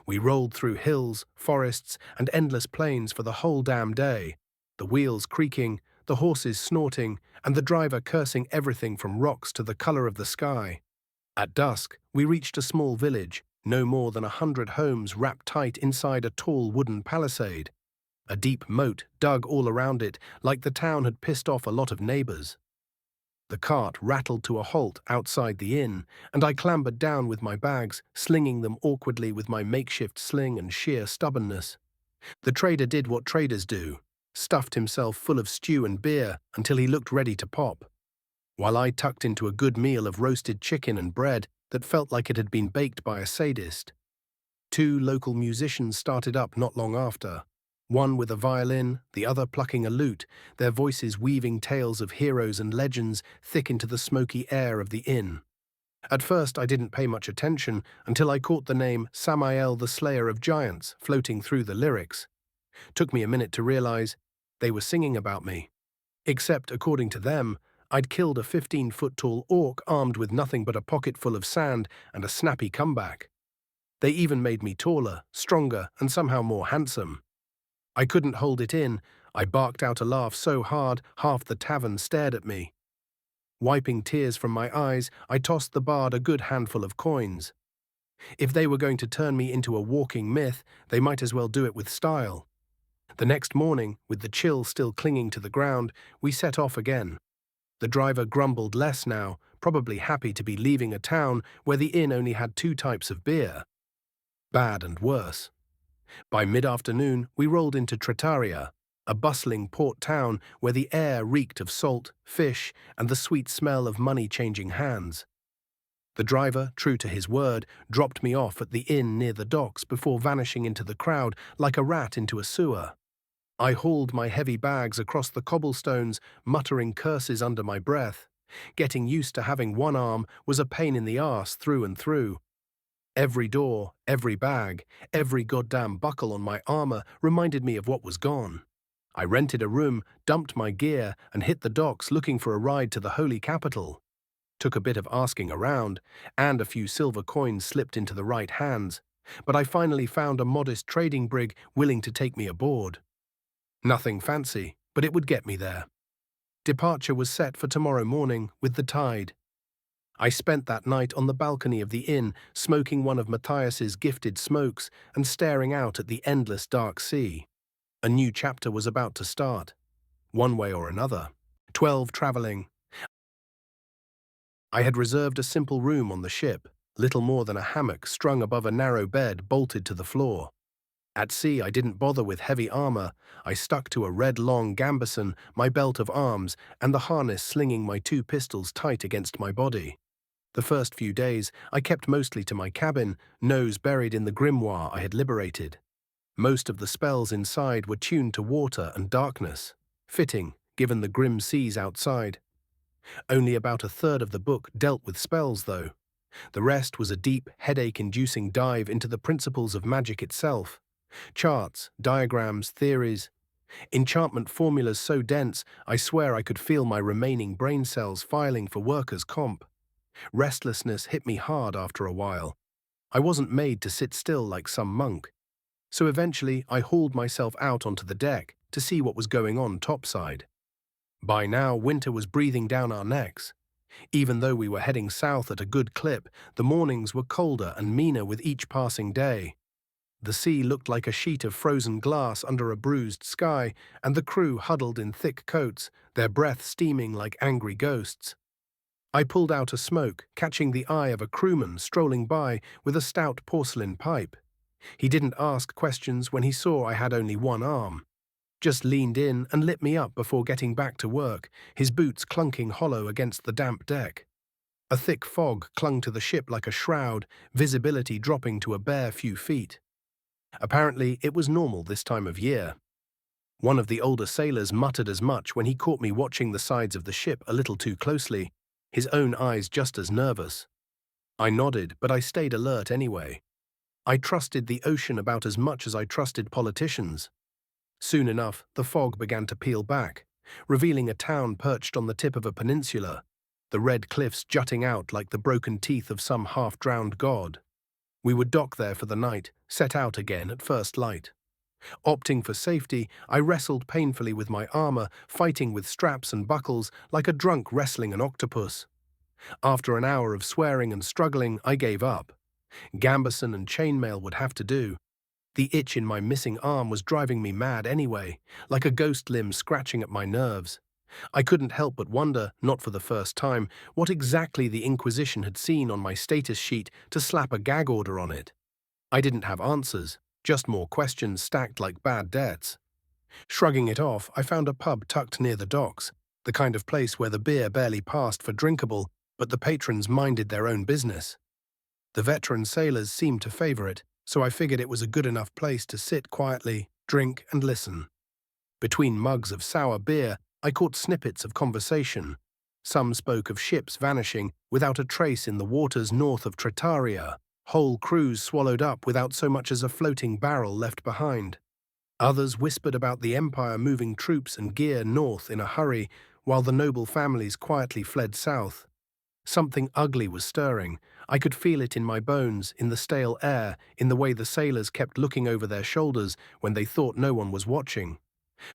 A: We rolled through hills, forests, and endless plains for the whole damn day, the wheels creaking, the horses snorting, and the driver cursing everything from rocks to the color of the sky. At dusk, we reached a small village, no more than 100 homes wrapped tight inside a tall wooden palisade. A deep moat dug all around it, like the town had pissed off a lot of neighbors. The cart rattled to a halt outside the inn, and I clambered down with my bags, slinging them awkwardly with my makeshift sling and sheer stubbornness. The trader did what traders do, stuffed himself full of stew and beer until he looked ready to pop, while I tucked into a good meal of roasted chicken and bread that felt like it had been baked by a sadist. 2 local musicians started up not long after, one with a violin, the other plucking a lute, their voices weaving tales of heroes and legends thick into the smoky air of the inn. At first I didn't pay much attention until I caught the name Samael the Slayer of Giants floating through the lyrics. Took me a minute to realize they were singing about me. Except, according to them, I'd killed a 15-foot-tall orc armed with nothing but a pocket full of sand and a snappy comeback. They even made me taller, stronger, and somehow more handsome. I couldn't hold it in. I barked out a laugh so hard, half the tavern stared at me. Wiping tears from my eyes, I tossed the bard a good handful of coins. If they were going to turn me into a walking myth, they might as well do it with style. The next morning, with the chill still clinging to the ground, we set off again. The driver grumbled less now, probably happy to be leaving a town where the inn only had 2 types of beer. Bad and worse. By mid-afternoon, we rolled into Tretaria, a bustling port town where the air reeked of salt, fish, and the sweet smell of money-changing hands. The driver, true to his word, dropped me off at the inn near the docks before vanishing into the crowd like a rat into a sewer. I hauled my heavy bags across the cobblestones, muttering curses under my breath. Getting used to having one arm was a pain in the arse through and through. Every door, every bag, every goddamn buckle on my armor reminded me of what was gone. I rented a room, dumped my gear, and hit the docks looking for a ride to the holy capital. Took a bit of asking around, and a few silver coins slipped into the right hands, but I finally found a modest trading brig willing to take me aboard. Nothing fancy, but it would get me there. Departure was set for tomorrow morning with the tide. I spent that night on the balcony of the inn, smoking one of Matthias's gifted smokes and staring out at the endless dark sea. A new chapter was about to start, one way or another. 12 traveling. I had reserved a simple room on the ship, little more than a hammock strung above a narrow bed bolted to the floor. At sea, I didn't bother with heavy armor. I stuck to a red long gambeson, my belt of arms, and the harness slinging my 2 pistols tight against my body. The first few days, I kept mostly to my cabin, nose buried in the grimoire I had liberated. Most of the spells inside were tuned to water and darkness, fitting, given the grim seas outside. Only about a third of the book dealt with spells, though. The rest was a deep, headache-inducing dive into the principles of magic itself. Charts, diagrams, theories. Enchantment formulas so dense, I swear I could feel my remaining brain cells filing for workers' comp. Restlessness hit me hard after a while. I wasn't made to sit still like some monk. So eventually I hauled myself out onto the deck to see what was going on topside. By now, winter was breathing down our necks. Even though we were heading south at a good clip, the mornings were colder and meaner with each passing day. The sea looked like a sheet of frozen glass under a bruised sky, and the crew huddled in thick coats, their breath steaming like angry ghosts. I pulled out a smoke, catching the eye of a crewman strolling by with a stout porcelain pipe. He didn't ask questions when he saw I had only one arm. Just leaned in and lit me up before getting back to work, his boots clunking hollow against the damp deck. A thick fog clung to the ship like a shroud, visibility dropping to a bare few feet. Apparently, it was normal this time of year. One of the older sailors muttered as much when he caught me watching the sides of the ship a little too closely, his own eyes just as nervous. I nodded, but I stayed alert anyway. I trusted the ocean about as much as I trusted politicians. Soon enough, the fog began to peel back, revealing a town perched on the tip of a peninsula, the red cliffs jutting out like the broken teeth of some half-drowned god. We would dock there for the night, set out again at first light. Opting for safety, I wrestled painfully with my armor, fighting with straps and buckles like a drunk wrestling an octopus. After an hour of swearing and struggling, I gave up. Gambeson and chainmail would have to do. The itch in my missing arm was driving me mad anyway, like a ghost limb scratching at my nerves. I couldn't help but wonder, not for the first time, what exactly the Inquisition had seen on my status sheet to slap a gag order on it. I didn't have answers, just more questions stacked like bad debts. Shrugging it off, I found a pub tucked near the docks, the kind of place where the beer barely passed for drinkable, but the patrons minded their own business. The veteran sailors seemed to favor it, so I figured it was a good enough place to sit quietly, drink, and listen. Between mugs of sour beer, I caught snippets of conversation. Some spoke of ships vanishing without a trace in the waters north of Tretaria, whole crews swallowed up without so much as a floating barrel left behind. Others whispered about the Empire moving troops and gear north in a hurry, while the noble families quietly fled south. Something ugly was stirring. I could feel it in my bones, in the stale air, in the way the sailors kept looking over their shoulders when they thought no one was watching.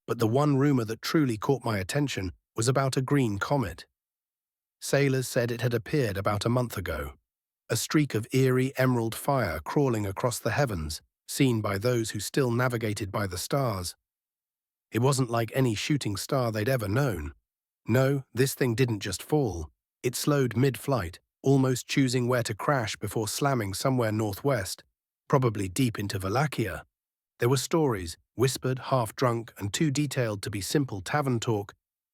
A: But the one rumor that truly caught my attention was about a green comet. Sailors said it had appeared about a month ago. A streak of eerie emerald fire crawling across the heavens, seen by those who still navigated by the stars. It wasn't like any shooting star they'd ever known. No, this thing didn't just fall. It slowed mid-flight, almost choosing where to crash before slamming somewhere northwest, probably deep into Wallachia. There were stories, whispered, half-drunk, and too detailed to be simple tavern talk,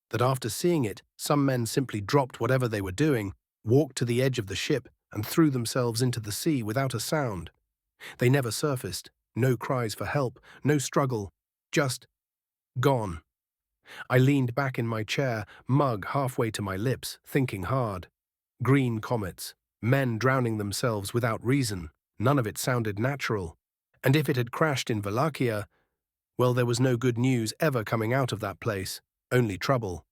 A: that after seeing it, some men simply dropped whatever they were doing, walked to the edge of the ship, and threw themselves into the sea without a sound. They never surfaced, no cries for help, no struggle, just gone. I leaned back in my chair, mug halfway to my lips, thinking hard. Green comets, men drowning themselves without reason, none of it sounded natural. And if it had crashed in Wallachia, well, there was no good news ever coming out of that place, only trouble.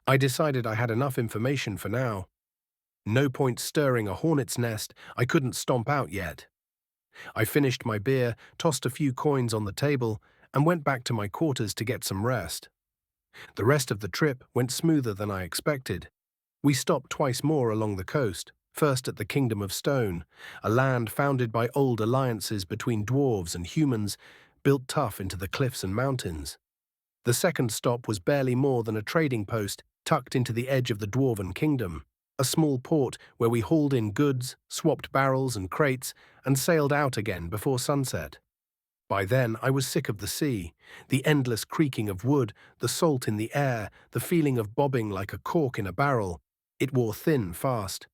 A: I decided I had enough information for now. No point stirring a hornet's nest I couldn't stomp out yet. I finished my beer, tossed a few coins on the table, and went back to my quarters to get some rest. The rest of the trip went smoother than I expected. We stopped twice more along the coast, first at the Kingdom of Stone, a land founded by old alliances between dwarves and humans, built tough into the cliffs and mountains. The second stop was barely more than a trading post tucked into the edge of the Dwarven Kingdom, a small port where we hauled in goods, swapped barrels and crates, and sailed out again before sunset. By then, I was sick of the sea, the endless creaking of wood, the salt in the air, the feeling of bobbing like a cork in a barrel. It wore thin fast.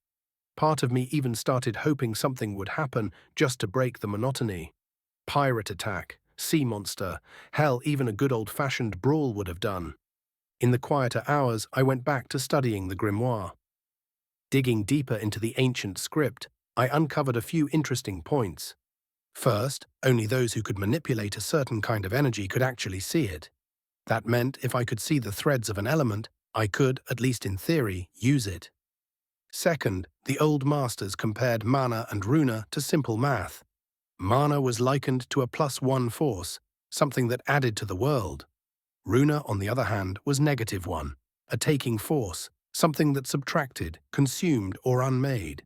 A: Part of me even started hoping something would happen just to break the monotony. Pirate attack, sea monster, hell, even a good old-fashioned brawl would have done. In the quieter hours, I went back to studying the grimoire. Digging deeper into the ancient script, I uncovered a few interesting points. First, only those who could manipulate a certain kind of energy could actually see it. That meant if I could see the threads of an element, I could, at least in theory, use it. Second, the old masters compared mana and runa to simple math. Mana was likened to a +1 force, something that added to the world. Runa, on the other hand, was -1, a taking force, something that subtracted, consumed, or unmade.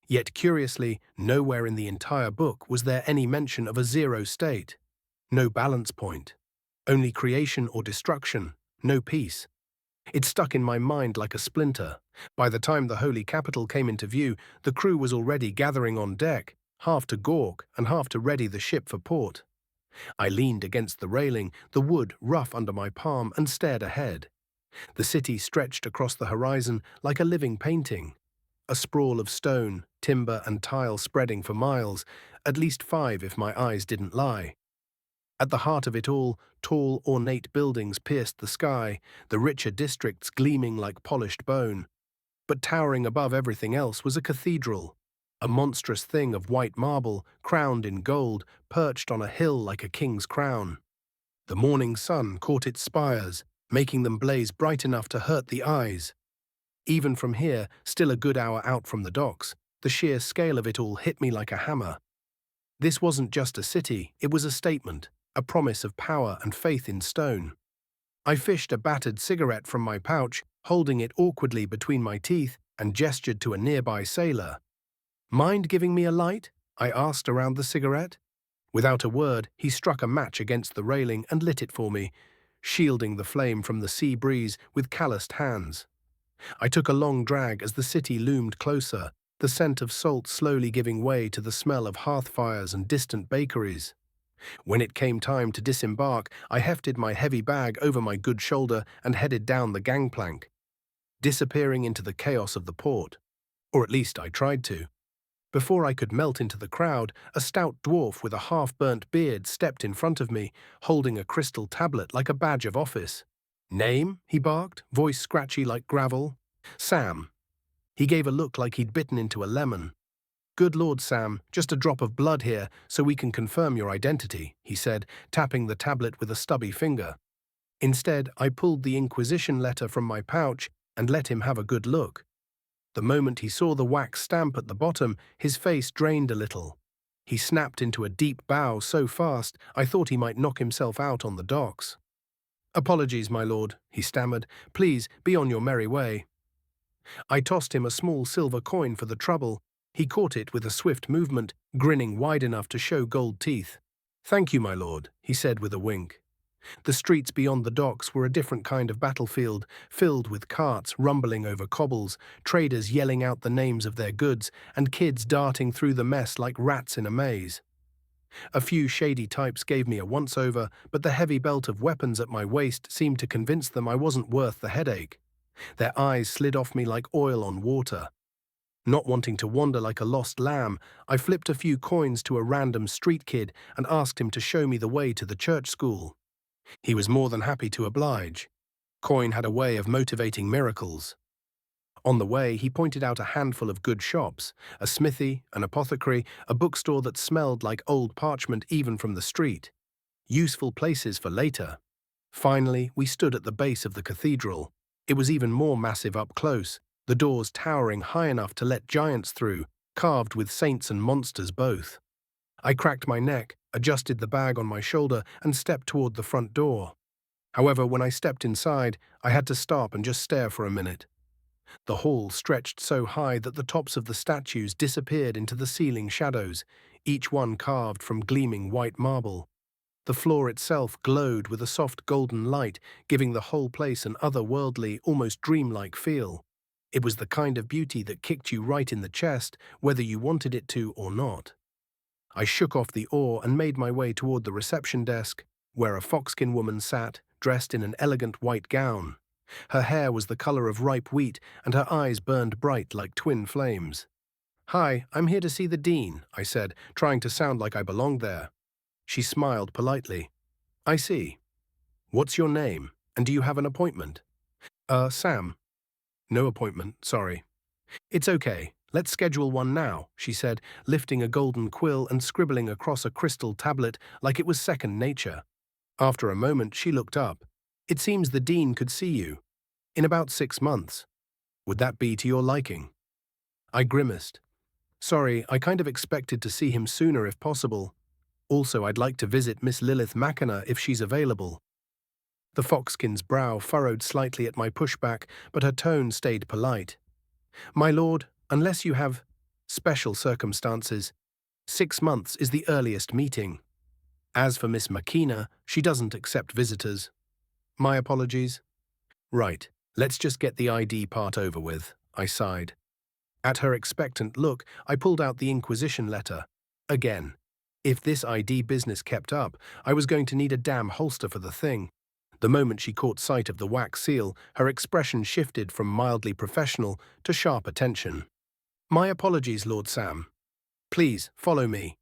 A: Yet curiously, nowhere in the entire book was there any mention of a zero state. No balance point. Only creation or destruction, no peace. It stuck in my mind like a splinter. By the time the Holy Capital came into view, the crew was already gathering on deck, half to gawk and half to ready the ship for port. I leaned against the railing, the wood rough under my palm, and stared ahead. The city stretched across the horizon like a living painting. A sprawl of stone, timber, and tile spreading for miles, at least 5 if my eyes didn't lie. At the heart of it all, tall, ornate buildings pierced the sky, the richer districts gleaming like polished bone. But towering above everything else was a cathedral, a monstrous thing of white marble, crowned in gold, perched on a hill like a king's crown. The morning sun caught its spires, making them blaze bright enough to hurt the eyes. Even from here, still a good hour out from the docks, the sheer scale of it all hit me like a hammer. This wasn't just a city, it was a statement, a promise of power and faith in stone. I fished a battered cigarette from my pouch, holding it awkwardly between my teeth, and gestured to a nearby sailor. "Mind giving me a light?" I asked around the cigarette. Without a word, he struck a match against the railing and lit it for me, shielding the flame from the sea breeze with calloused hands. I took a long drag as the city loomed closer, the scent of salt slowly giving way to the smell of hearth fires and distant bakeries. When it came time to disembark, I hefted my heavy bag over my good shoulder and headed down the gangplank, disappearing into the chaos of the port. Or at least I tried to. Before I could melt into the crowd, a stout dwarf with a half-burnt beard stepped in front of me, holding a crystal tablet like a badge of office. "Name?" he barked, voice scratchy like gravel. "Sam." He gave a look like he'd bitten into a lemon. "Good Lord, Sam, just a drop of blood here so we can confirm your identity," he said, tapping the tablet with a stubby finger. Instead, I pulled the Inquisition letter from my pouch and let him have a good look. The moment he saw the wax stamp at the bottom, his face drained a little. He snapped into a deep bow so fast I thought he might knock himself out on the docks. "Apologies, my lord," he stammered. "Please, be on your merry way." I tossed him a small silver coin for the trouble. He caught it with a swift movement, grinning wide enough to show gold teeth. "Thank you, my lord," he said with a wink. The streets beyond the docks were a different kind of battlefield, filled with carts rumbling over cobbles, traders yelling out the names of their goods, and kids darting through the mess like rats in a maze. A few shady types gave me a once-over, but the heavy belt of weapons at my waist seemed to convince them I wasn't worth the headache. Their eyes slid off me like oil on water. Not wanting to wander like a lost lamb, I flipped a few coins to a random street kid and asked him to show me the way to the church school. He was more than happy to oblige. Coin had a way of motivating miracles. On the way, he pointed out a handful of good shops, a smithy, an apothecary, a bookstore that smelled like old parchment even from the street. Useful places for later. Finally, we stood at the base of the cathedral. It was even more massive up close, the doors towering high enough to let giants through, carved with saints and monsters both. I cracked my neck, adjusted the bag on my shoulder, and stepped toward the front door. However, when I stepped inside, I had to stop and just stare for a minute. The hall stretched so high that the tops of the statues disappeared into the ceiling shadows, each one carved from gleaming white marble. The floor itself glowed with a soft golden light, giving the whole place an otherworldly, almost dreamlike feel. It was the kind of beauty that kicked you right in the chest, whether you wanted it to or not. I shook off the awe and made my way toward the reception desk, where a foxkin woman sat, dressed in an elegant white gown. Her hair was the color of ripe wheat, and her eyes burned bright like twin flames. "Hi, I'm here to see the dean," I said, trying to sound like I belonged there. She smiled politely. "I see. What's your name, and do you have an appointment?" Sam." "No appointment, sorry." "It's okay. Let's schedule one now," she said, lifting a golden quill and scribbling across a crystal tablet like it was second nature. After a moment, she looked up. "It seems the dean could see you. In about 6 months. Would that be to your liking?" I grimaced. "Sorry, I kind of expected to see him sooner if possible. Also, I'd like to visit Miss Lilith Mackinac if she's available." The foxkin's brow furrowed slightly at my pushback, but her tone stayed polite. "My lord, unless you have—" Special circumstances. 6 months is the earliest meeting. As for Miss Makina, she doesn't accept visitors. My apologies. Right, let's just get the ID part over with, I sighed. At her expectant look, I pulled out the Inquisition letter. Again. If this ID business kept up, I was going to need a damn holster for the thing. The moment she caught sight of the wax seal, her expression shifted from mildly professional to sharp attention. My apologies, Lord Sam. Please, follow me.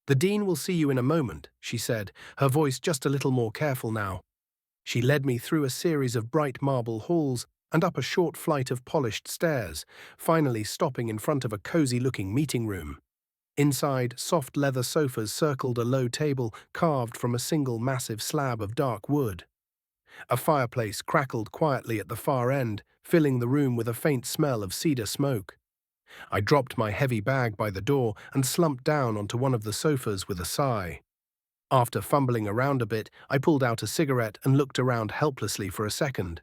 A: The Dean will see you in a moment, she said, her voice just a little more careful now. She led me through a series of bright marble halls and up a short flight of polished stairs, finally stopping in front of a cozy-looking meeting room. Inside, soft leather sofas circled a low table carved from a single massive slab of dark wood. A fireplace crackled quietly at the far end, filling the room with a faint smell of cedar smoke. I dropped my heavy bag by the door and slumped down onto one of the sofas with a sigh. After fumbling around a bit, I pulled out a cigarette and looked around helplessly for a second.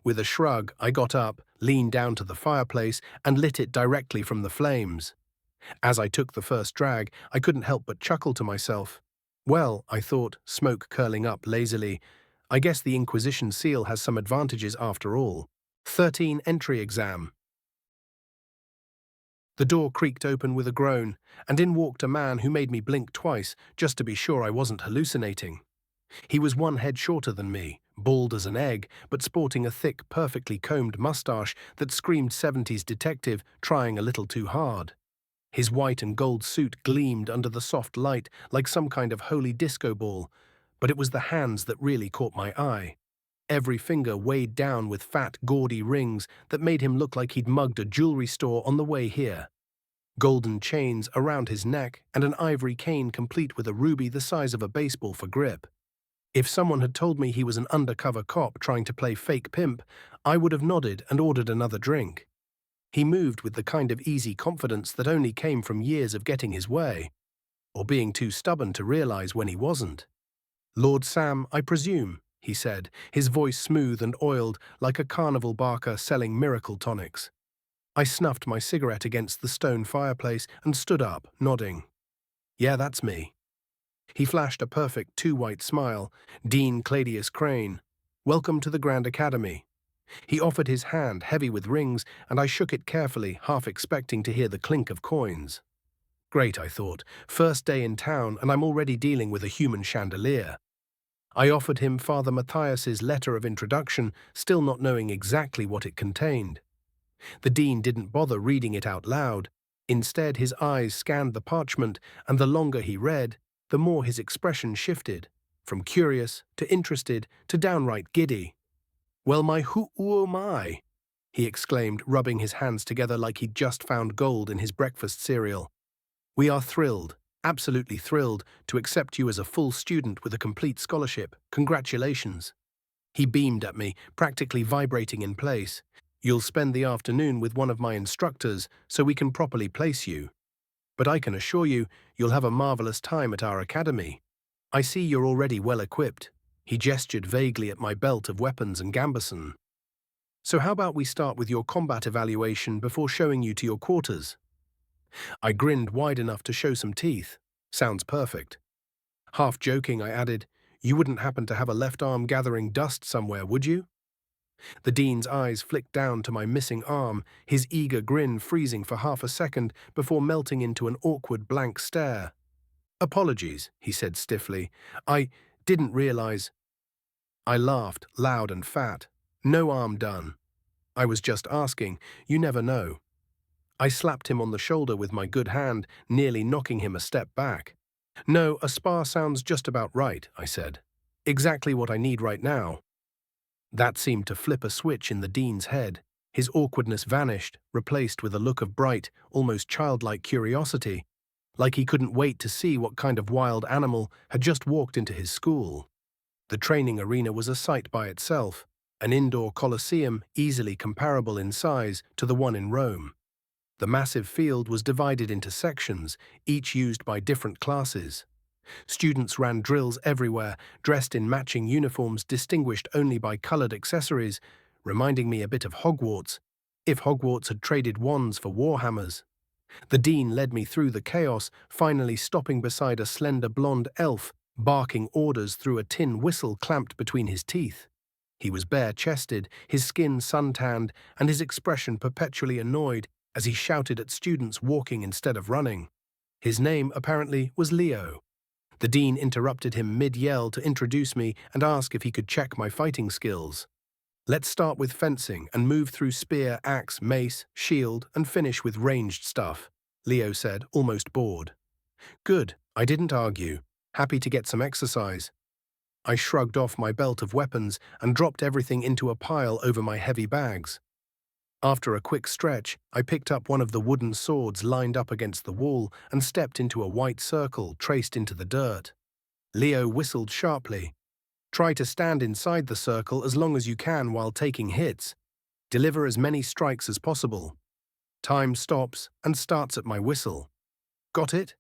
A: With a shrug, I got up, leaned down to the fireplace, and lit it directly from the flames. As I took the first drag, I couldn't help but chuckle to myself. Well, I thought, smoke curling up lazily, I guess the Inquisition seal has some advantages after all. 13 entry exam. The door creaked open with a groan, and in walked a man who made me blink twice just to be sure I wasn't hallucinating. He was one head shorter than me, bald as an egg, but sporting a thick, perfectly combed mustache that screamed 70s detective trying a little too hard. His white and gold suit gleamed under the soft light like some kind of holy disco ball, but it was the hands that really caught my eye. Every finger weighed down with fat, gaudy rings that made him look like he'd mugged a jewelry store on the way here. Golden chains around his neck and an ivory cane complete with a ruby the size of a baseball for grip. If someone had told me he was an undercover cop trying to play fake pimp, I would have nodded and ordered another drink. He moved with the kind of easy confidence that only came from years of getting his way, or being too stubborn to realize when he wasn't. Lord Sam, I presume, he said, his voice smooth and oiled like a carnival barker selling miracle tonics. I snuffed my cigarette against the stone fireplace and stood up, nodding. Yeah, that's me. He flashed a perfect two-white smile. Dean Cladius Crane. Welcome to the Grand Academy. He offered his hand, heavy with rings, and I shook it carefully, half expecting to hear the clink of coins. Great, I thought. First day in town, and I'm already dealing with a human chandelier. I offered him Father Matthias's letter of introduction, still not knowing exactly what it contained. The dean didn't bother reading it out loud. Instead, his eyes scanned the parchment, and the longer he read, the more his expression shifted, from curious to interested to downright giddy. Well, who am I? He exclaimed, rubbing his hands together like he'd just found gold in his breakfast cereal. We are thrilled, absolutely thrilled, to accept you as a full student with a complete scholarship. Congratulations. He beamed at me, practically vibrating in place. You'll spend the afternoon with one of my instructors so we can properly place you. But I can assure you, you'll have a marvelous time at our academy. I see you're already well equipped. He gestured vaguely at my belt of weapons and gambeson. So how about we start with your combat evaluation before showing you to your quarters? I grinned wide enough to show some teeth. Sounds perfect. Half joking, I added, you wouldn't happen to have a left arm gathering dust somewhere, would you? The dean's eyes flicked down to my missing arm, his eager grin freezing for half a second before melting into an awkward blank stare. Apologies, he said stiffly. I didn't realize. I laughed, loud and fat. No arm done. I was just asking. You never know. I slapped him on the shoulder with my good hand, nearly knocking him a step back. No, a spar sounds just about right, I said. Exactly what I need right now. That seemed to flip a switch in the dean's head. His awkwardness vanished, replaced with a look of bright, almost childlike curiosity, like he couldn't wait to see what kind of wild animal had just walked into his school. The training arena was a sight by itself, an indoor coliseum easily comparable in size to the one in Rome. The massive field was divided into sections, each used by different classes. Students ran drills everywhere, dressed in matching uniforms distinguished only by colored accessories, reminding me a bit of Hogwarts, if Hogwarts had traded wands for warhammers. The dean led me through the chaos, finally stopping beside a slender blonde elf, barking orders through a tin whistle clamped between his teeth. He was bare-chested, his skin suntanned, and his expression perpetually annoyed as he shouted at students walking instead of running. His name, apparently, was Leo. The dean interrupted him mid-yell to introduce me and ask if he could check my fighting skills. Let's start with fencing and move through spear, axe, mace, shield, and finish with ranged stuff, Leo said, almost bored. Good, I didn't argue. Happy to get some exercise. I shrugged off my belt of weapons and dropped everything into a pile over my heavy bags. After a quick stretch, I picked up one of the wooden swords lined up against the wall and stepped into a white circle traced into the dirt. Leo whistled sharply. Try to stand inside the circle as long as you can while taking hits. Deliver as many strikes as possible. Time stops and starts at my whistle. Got it?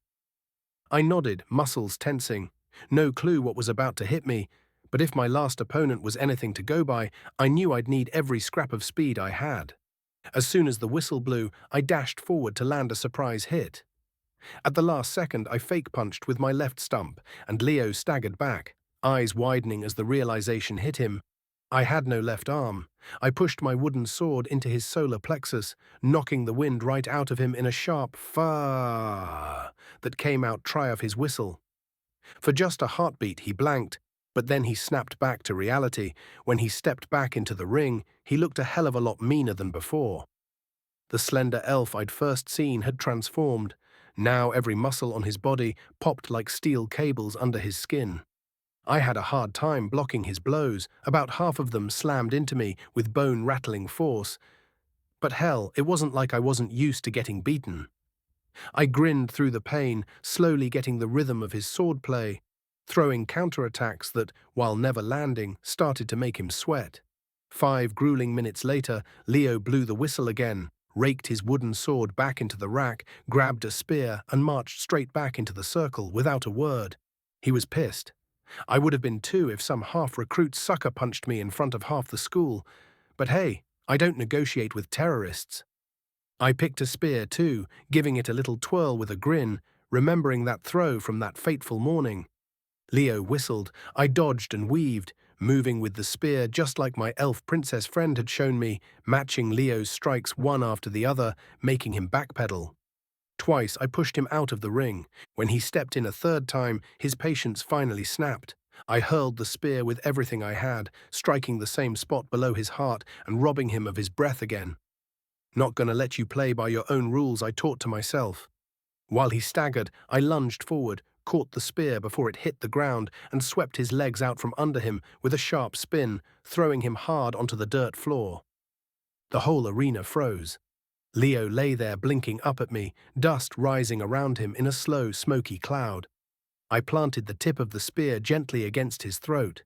A: I nodded, muscles tensing. No clue what was about to hit me, but if my last opponent was anything to go by, I knew I'd need every scrap of speed I had. As soon as the whistle blew, I dashed forward to land a surprise hit. At the last second, I fake-punched with my left stump, and Leo staggered back, eyes widening as the realization hit him. I had no left arm. I pushed my wooden sword into his solar plexus, knocking the wind right out of him in a sharp fa that came out try of his whistle. For just a heartbeat, he blanked, but then he snapped back to reality. When he stepped back into the ring, he looked a hell of a lot meaner than before. The slender elf I'd first seen had transformed. Now every muscle on his body popped like steel cables under his skin. I had a hard time blocking his blows, about half of them slammed into me with bone-rattling force. But hell, it wasn't like I wasn't used to getting beaten. I grinned through the pain, slowly getting the rhythm of his swordplay, throwing counterattacks that, while never landing, started to make him sweat. 5 grueling minutes later, Leo blew the whistle again, raked his wooden sword back into the rack, grabbed a spear, and marched straight back into the circle without a word. He was pissed. I would have been too if some half-recruit sucker punched me in front of half the school. But hey, I don't negotiate with terrorists. I picked a spear too, giving it a little twirl with a grin, remembering that throw from that fateful morning. Leo whistled. I dodged and weaved, moving with the spear just like my elf princess friend had shown me, matching Leo's strikes one after the other, making him backpedal. Twice I pushed him out of the ring. When he stepped in a third time, his patience finally snapped. I hurled the spear with everything I had, striking the same spot below his heart and robbing him of his breath again. Not gonna let you play by your own rules, I taught to myself. While he staggered, I lunged forward, caught the spear before it hit the ground, and swept his legs out from under him with a sharp spin, throwing him hard onto the dirt floor. The whole arena froze. Leo lay there blinking up at me, dust rising around him in a slow, smoky cloud. I planted the tip of the spear gently against his throat.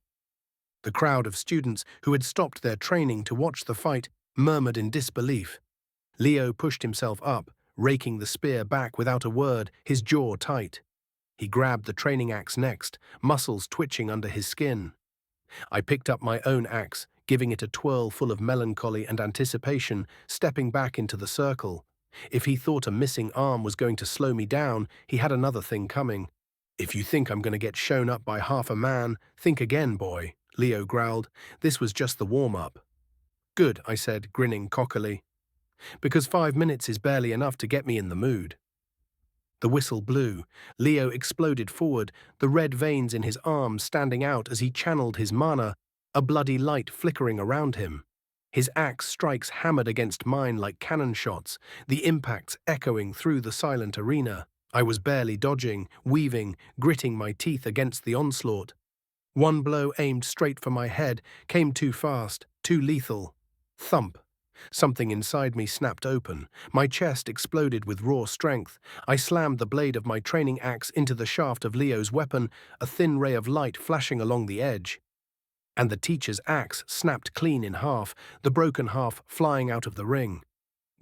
A: The crowd of students who had stopped their training to watch the fight murmured in disbelief. Leo pushed himself up, raking the spear back without a word, his jaw tight. He grabbed the training axe next, muscles twitching under his skin. I picked up my own axe, giving it a twirl full of melancholy and anticipation, stepping back into the circle. If he thought a missing arm was going to slow me down, he had another thing coming. If you think I'm going to get shown up by half a man, think again, boy, Leo growled. This was just the warm-up. Good, I said, grinning cockily. Because 5 minutes is barely enough to get me in the mood. The whistle blew. Leo exploded forward, the red veins in his arms standing out as he channeled his mana, a bloody light flickering around him. His axe strikes hammered against mine like cannon shots, the impacts echoing through the silent arena. I was barely dodging, weaving, gritting my teeth against the onslaught. One blow aimed straight for my head came too fast, too lethal. Thump. Something inside me snapped open. My chest exploded with raw strength. I slammed the blade of my training axe into the shaft of Leo's weapon, a thin ray of light flashing along the edge. And the teacher's axe snapped clean in half, the broken half flying out of the ring.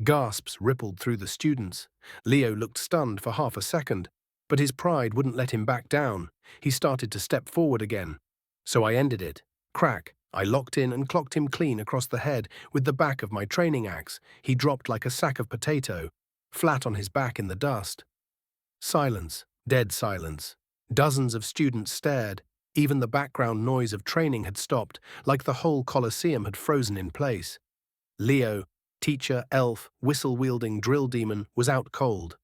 A: Gasps rippled through the students. Leo looked stunned for half a second, but his pride wouldn't let him back down. He started to step forward again. So I ended it. Crack. I locked in and clocked him clean across the head with the back of my training axe. He dropped like a sack of potato. flat on his back in the dust. Silence, dead silence. Dozens of students stared. Even the background noise of training had stopped, like the whole Colosseum had frozen in place. Leo, teacher, elf, whistle-wielding drill demon, was out cold.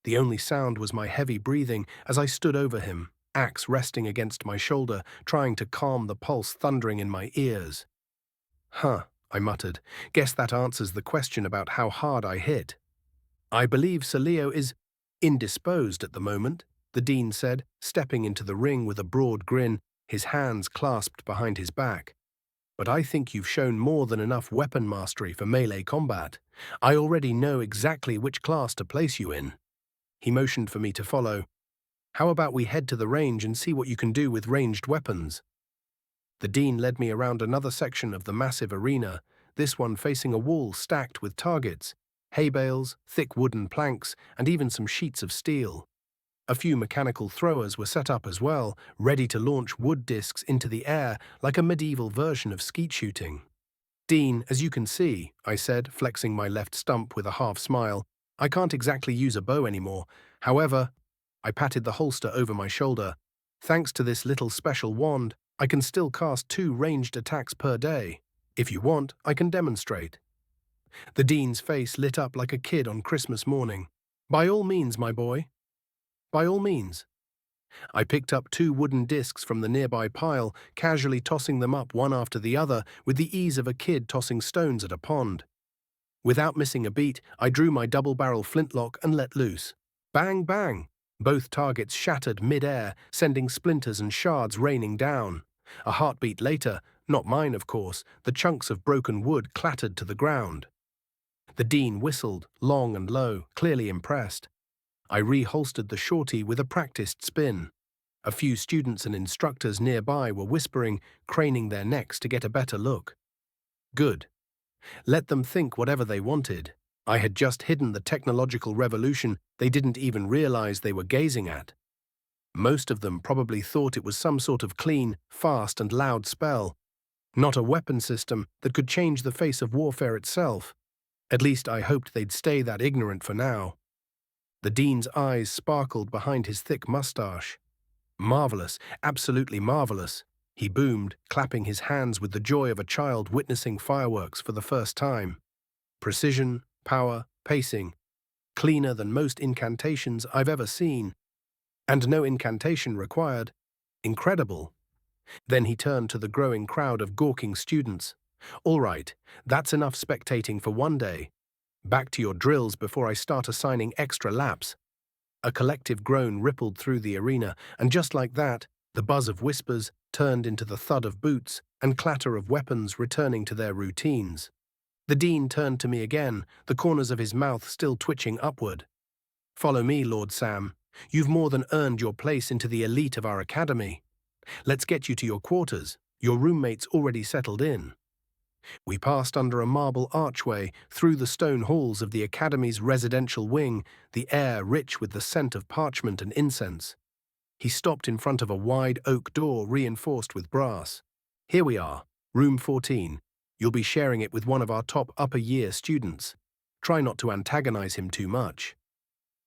A: The only sound was my heavy breathing as I stood over him, axe resting against my shoulder, trying to calm the pulse thundering in my ears. Huh, I muttered. Guess that answers the question about how hard I hit. I believe Sir Leo is indisposed at the moment, the dean said, stepping into the ring with a broad grin, his hands clasped behind his back. But I think you've shown more than enough weapon mastery for melee combat. I already know exactly which class to place you in. He motioned for me to follow. How about we head to the range and see what you can do with ranged weapons? The dean led me around another section of the massive arena, this one facing a wall stacked with targets, hay bales, thick wooden planks, and even some sheets of steel. A few mechanical throwers were set up as well, ready to launch wood discs into the air like a medieval version of skeet shooting. Dean, as you can see, I said, flexing my left stump with a half smile, I can't exactly use a bow anymore. However, I patted the holster over my shoulder. Thanks to this little special wand, I can still cast 2 ranged attacks per day. If you want, I can demonstrate. The dean's face lit up like a kid on Christmas morning. By all means, my boy. By all means. I picked up 2 wooden discs from the nearby pile, casually tossing them up one after the other with the ease of a kid tossing stones at a pond. Without missing a beat, I drew my double-barrel flintlock and let loose. Bang, bang! Both targets shattered mid-air, sending splinters and shards raining down. A heartbeat later, not mine of course, the chunks of broken wood clattered to the ground. The dean whistled, long and low, clearly impressed. I reholstered the shorty with a practiced spin. A few students and instructors nearby were whispering, craning their necks to get a better look. Good. Let them think whatever they wanted. I had just hidden the technological revolution they didn't even realize they were gazing at. Most of them probably thought it was some sort of clean, fast and loud spell, not a weapon system that could change the face of warfare itself. At least I hoped they'd stay that ignorant for now. The dean's eyes sparkled behind his thick mustache. Marvelous, absolutely marvelous, he boomed, clapping his hands with the joy of a child witnessing fireworks for the first time. Precision, power, pacing, cleaner than most incantations I've ever seen. And no incantation required. Incredible. Then he turned to the growing crowd of gawking students. All right, that's enough spectating for one day. Back to your drills before I start assigning extra laps. A collective groan rippled through the arena, and just like that, the buzz of whispers turned into the thud of boots and clatter of weapons returning to their routines. The dean turned to me again, the corners of his mouth still twitching upward. Follow me, Lord Sam. You've more than earned your place into the elite of our academy. Let's get you to your quarters. Your roommate's already settled in. We passed under a marble archway, through the stone halls of the academy's residential wing, the air rich with the scent of parchment and incense. He stopped in front of a wide oak door reinforced with brass. Here we are, room 14. You'll be sharing it with one of our top upper-year students. Try not to antagonize him too much.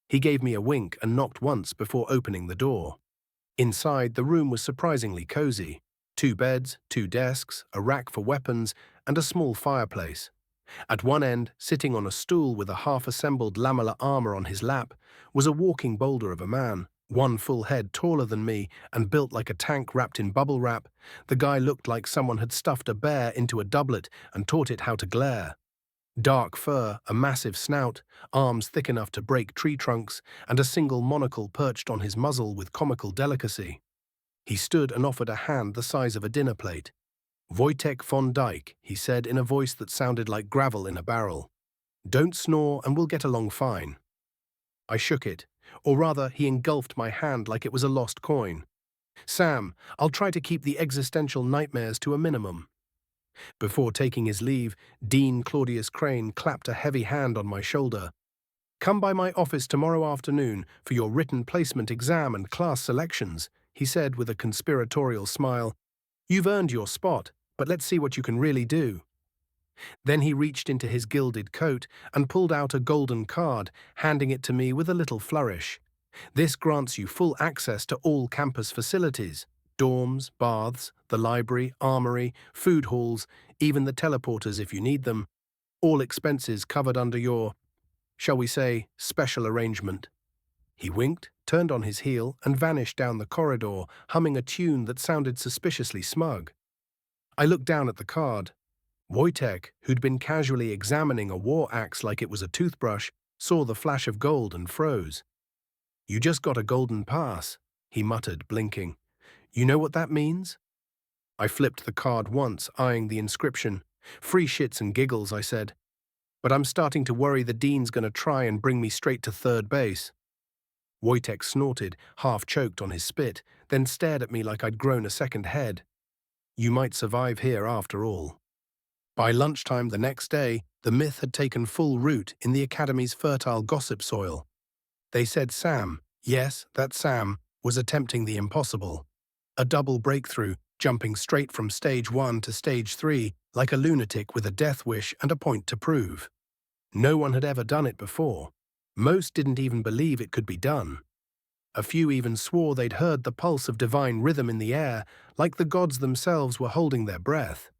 A: He gave me a wink and knocked once before opening the door. Inside, the room was surprisingly cozy. 2 beds, 2 desks, a rack for weapons, and a small fireplace. At one end, sitting on a stool with a half-assembled lamellar armor on his lap, was a walking boulder of a man, 1 full head taller than me and built like a tank wrapped in bubble wrap. The guy looked like someone had stuffed a bear into a doublet and taught it how to glare. Dark fur, a massive snout, arms thick enough to break tree trunks, and a single monocle perched on his muzzle with comical delicacy. He stood and offered a hand the size of a dinner plate. Wojtek von Dyke, he said in a voice that sounded like gravel in a barrel. Don't snore and we'll get along fine. I shook it, or rather he engulfed my hand like it was a lost coin. Sam, I'll try to keep the existential nightmares to a minimum. Before taking his leave, Dean Claudius Crane clapped a heavy hand on my shoulder. Come by my office tomorrow afternoon for your written placement exam and class selections, he said with a conspiratorial smile. You've earned your spot, but let's see what you can really do. Then he reached into his gilded coat and pulled out a golden card, handing it to me with a little flourish. This grants you full access to all campus facilities: dorms, baths, the library, armory, food halls, even the teleporters if you need them. All expenses covered under your, shall we say, special arrangement. He winked, turned on his heel, and vanished down the corridor, humming a tune that sounded suspiciously smug. I looked down at the card. Wojtek, who'd been casually examining a war axe like it was a toothbrush, saw the flash of gold and froze. "You just got a golden pass," he muttered, blinking. "You know what that means?" I flipped the card once, eyeing the inscription. "Free shits and giggles," I said. "But I'm starting to worry the dean's going to try and bring me straight to third base." Wojtek snorted, half-choked on his spit, then stared at me like I'd grown a second head. "You might survive here after all." By lunchtime the next day, the myth had taken full root in the Academy's fertile gossip soil. They said Sam, yes, that Sam, was attempting the impossible. A double breakthrough, jumping straight from stage 1 to stage 3, like a lunatic with a death wish and a point to prove. No one had ever done it before. Most didn't even believe it could be done. A few even swore they'd heard the pulse of divine rhythm in the air, like the gods themselves were holding their breath.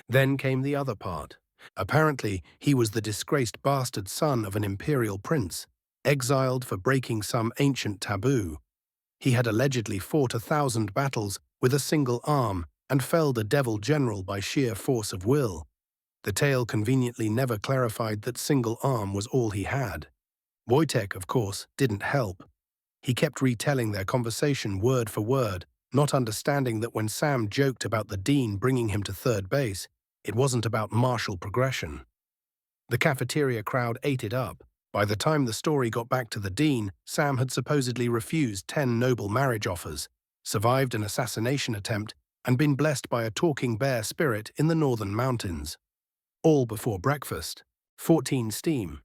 A: Then came the other part. Apparently, he was the disgraced bastard son of an imperial prince, exiled for breaking some ancient taboo. He had allegedly fought 1,000 battles with a single arm and felled a devil general by sheer force of will. The tale conveniently never clarified that single arm was all he had. Wojtek, of course, didn't help. He kept retelling their conversation word for word, not understanding that when Sam joked about the dean bringing him to third base, it wasn't about martial progression. The cafeteria crowd ate it up. By the time the story got back to the dean, Sam had supposedly refused 10 noble marriage offers, survived an assassination attempt, and been blessed by a talking bear spirit in the northern mountains. All before breakfast. 14 steam.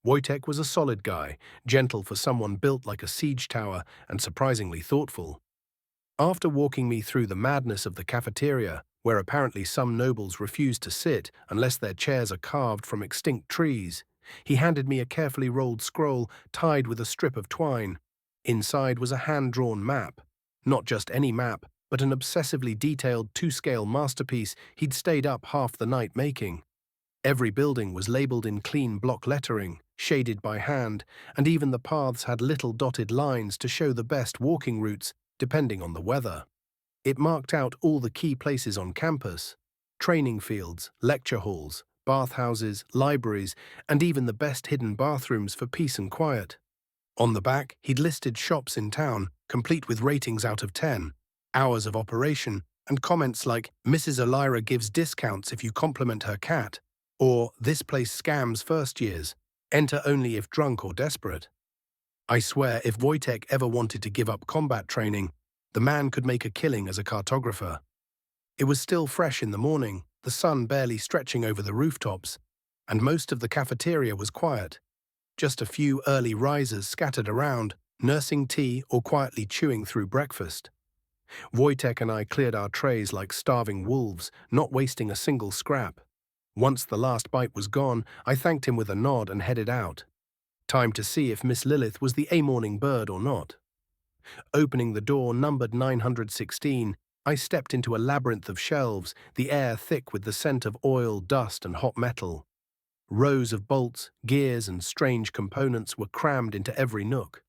A: Wojtek was a solid guy, gentle for someone built like a siege tower and surprisingly thoughtful. After walking me through the madness of the cafeteria, where apparently some nobles refuse to sit unless their chairs are carved from extinct trees, he handed me a carefully rolled scroll tied with a strip of twine. Inside was a hand-drawn map. Not just any map, but an obsessively detailed 2-scale masterpiece he'd stayed up half the night making. Every building was labelled in clean block lettering, shaded by hand, and even the paths had little dotted lines to show the best walking routes, depending on the weather. It marked out all the key places on campus: training fields, lecture halls, bathhouses, libraries, and even the best hidden bathrooms for peace and quiet. On the back, he'd listed shops in town, complete with ratings out of 10, hours of operation, and comments like, "Mrs. Elira gives discounts if you compliment her cat," or "This place scams first years. Enter only if drunk or desperate." I swear if Wojtek ever wanted to give up combat training, the man could make a killing as a cartographer. It was still fresh in the morning, the sun barely stretching over the rooftops, and most of the cafeteria was quiet. Just a few early risers scattered around, nursing tea or quietly chewing through breakfast. Wojtek and I cleared our trays like starving wolves, not wasting a single scrap. Once the last bite was gone, I thanked him with a nod and headed out. Time to see if Miss Lilith was the A-morning bird or not. Opening the door numbered 916, I stepped into a labyrinth of shelves, the air thick with the scent of oil, dust, and hot metal. Rows of bolts, gears, and strange components were crammed into every nook.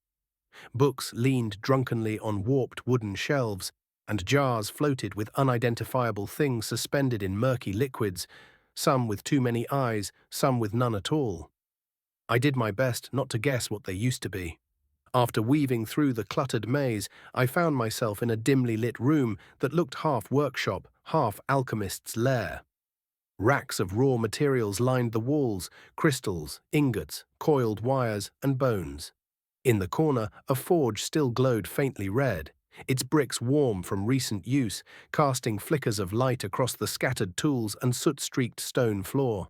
A: Books leaned drunkenly on warped wooden shelves, and jars floated with unidentifiable things suspended in murky liquids, some with too many eyes, some with none at all. I did my best not to guess what they used to be. After weaving through the cluttered maze, I found myself in a dimly lit room that looked half workshop, half alchemist's lair. Racks of raw materials lined the walls: crystals, ingots, coiled wires, and bones. In the corner, a forge still glowed faintly red, its bricks warm from recent use, casting flickers of light across the scattered tools and soot-streaked stone floor.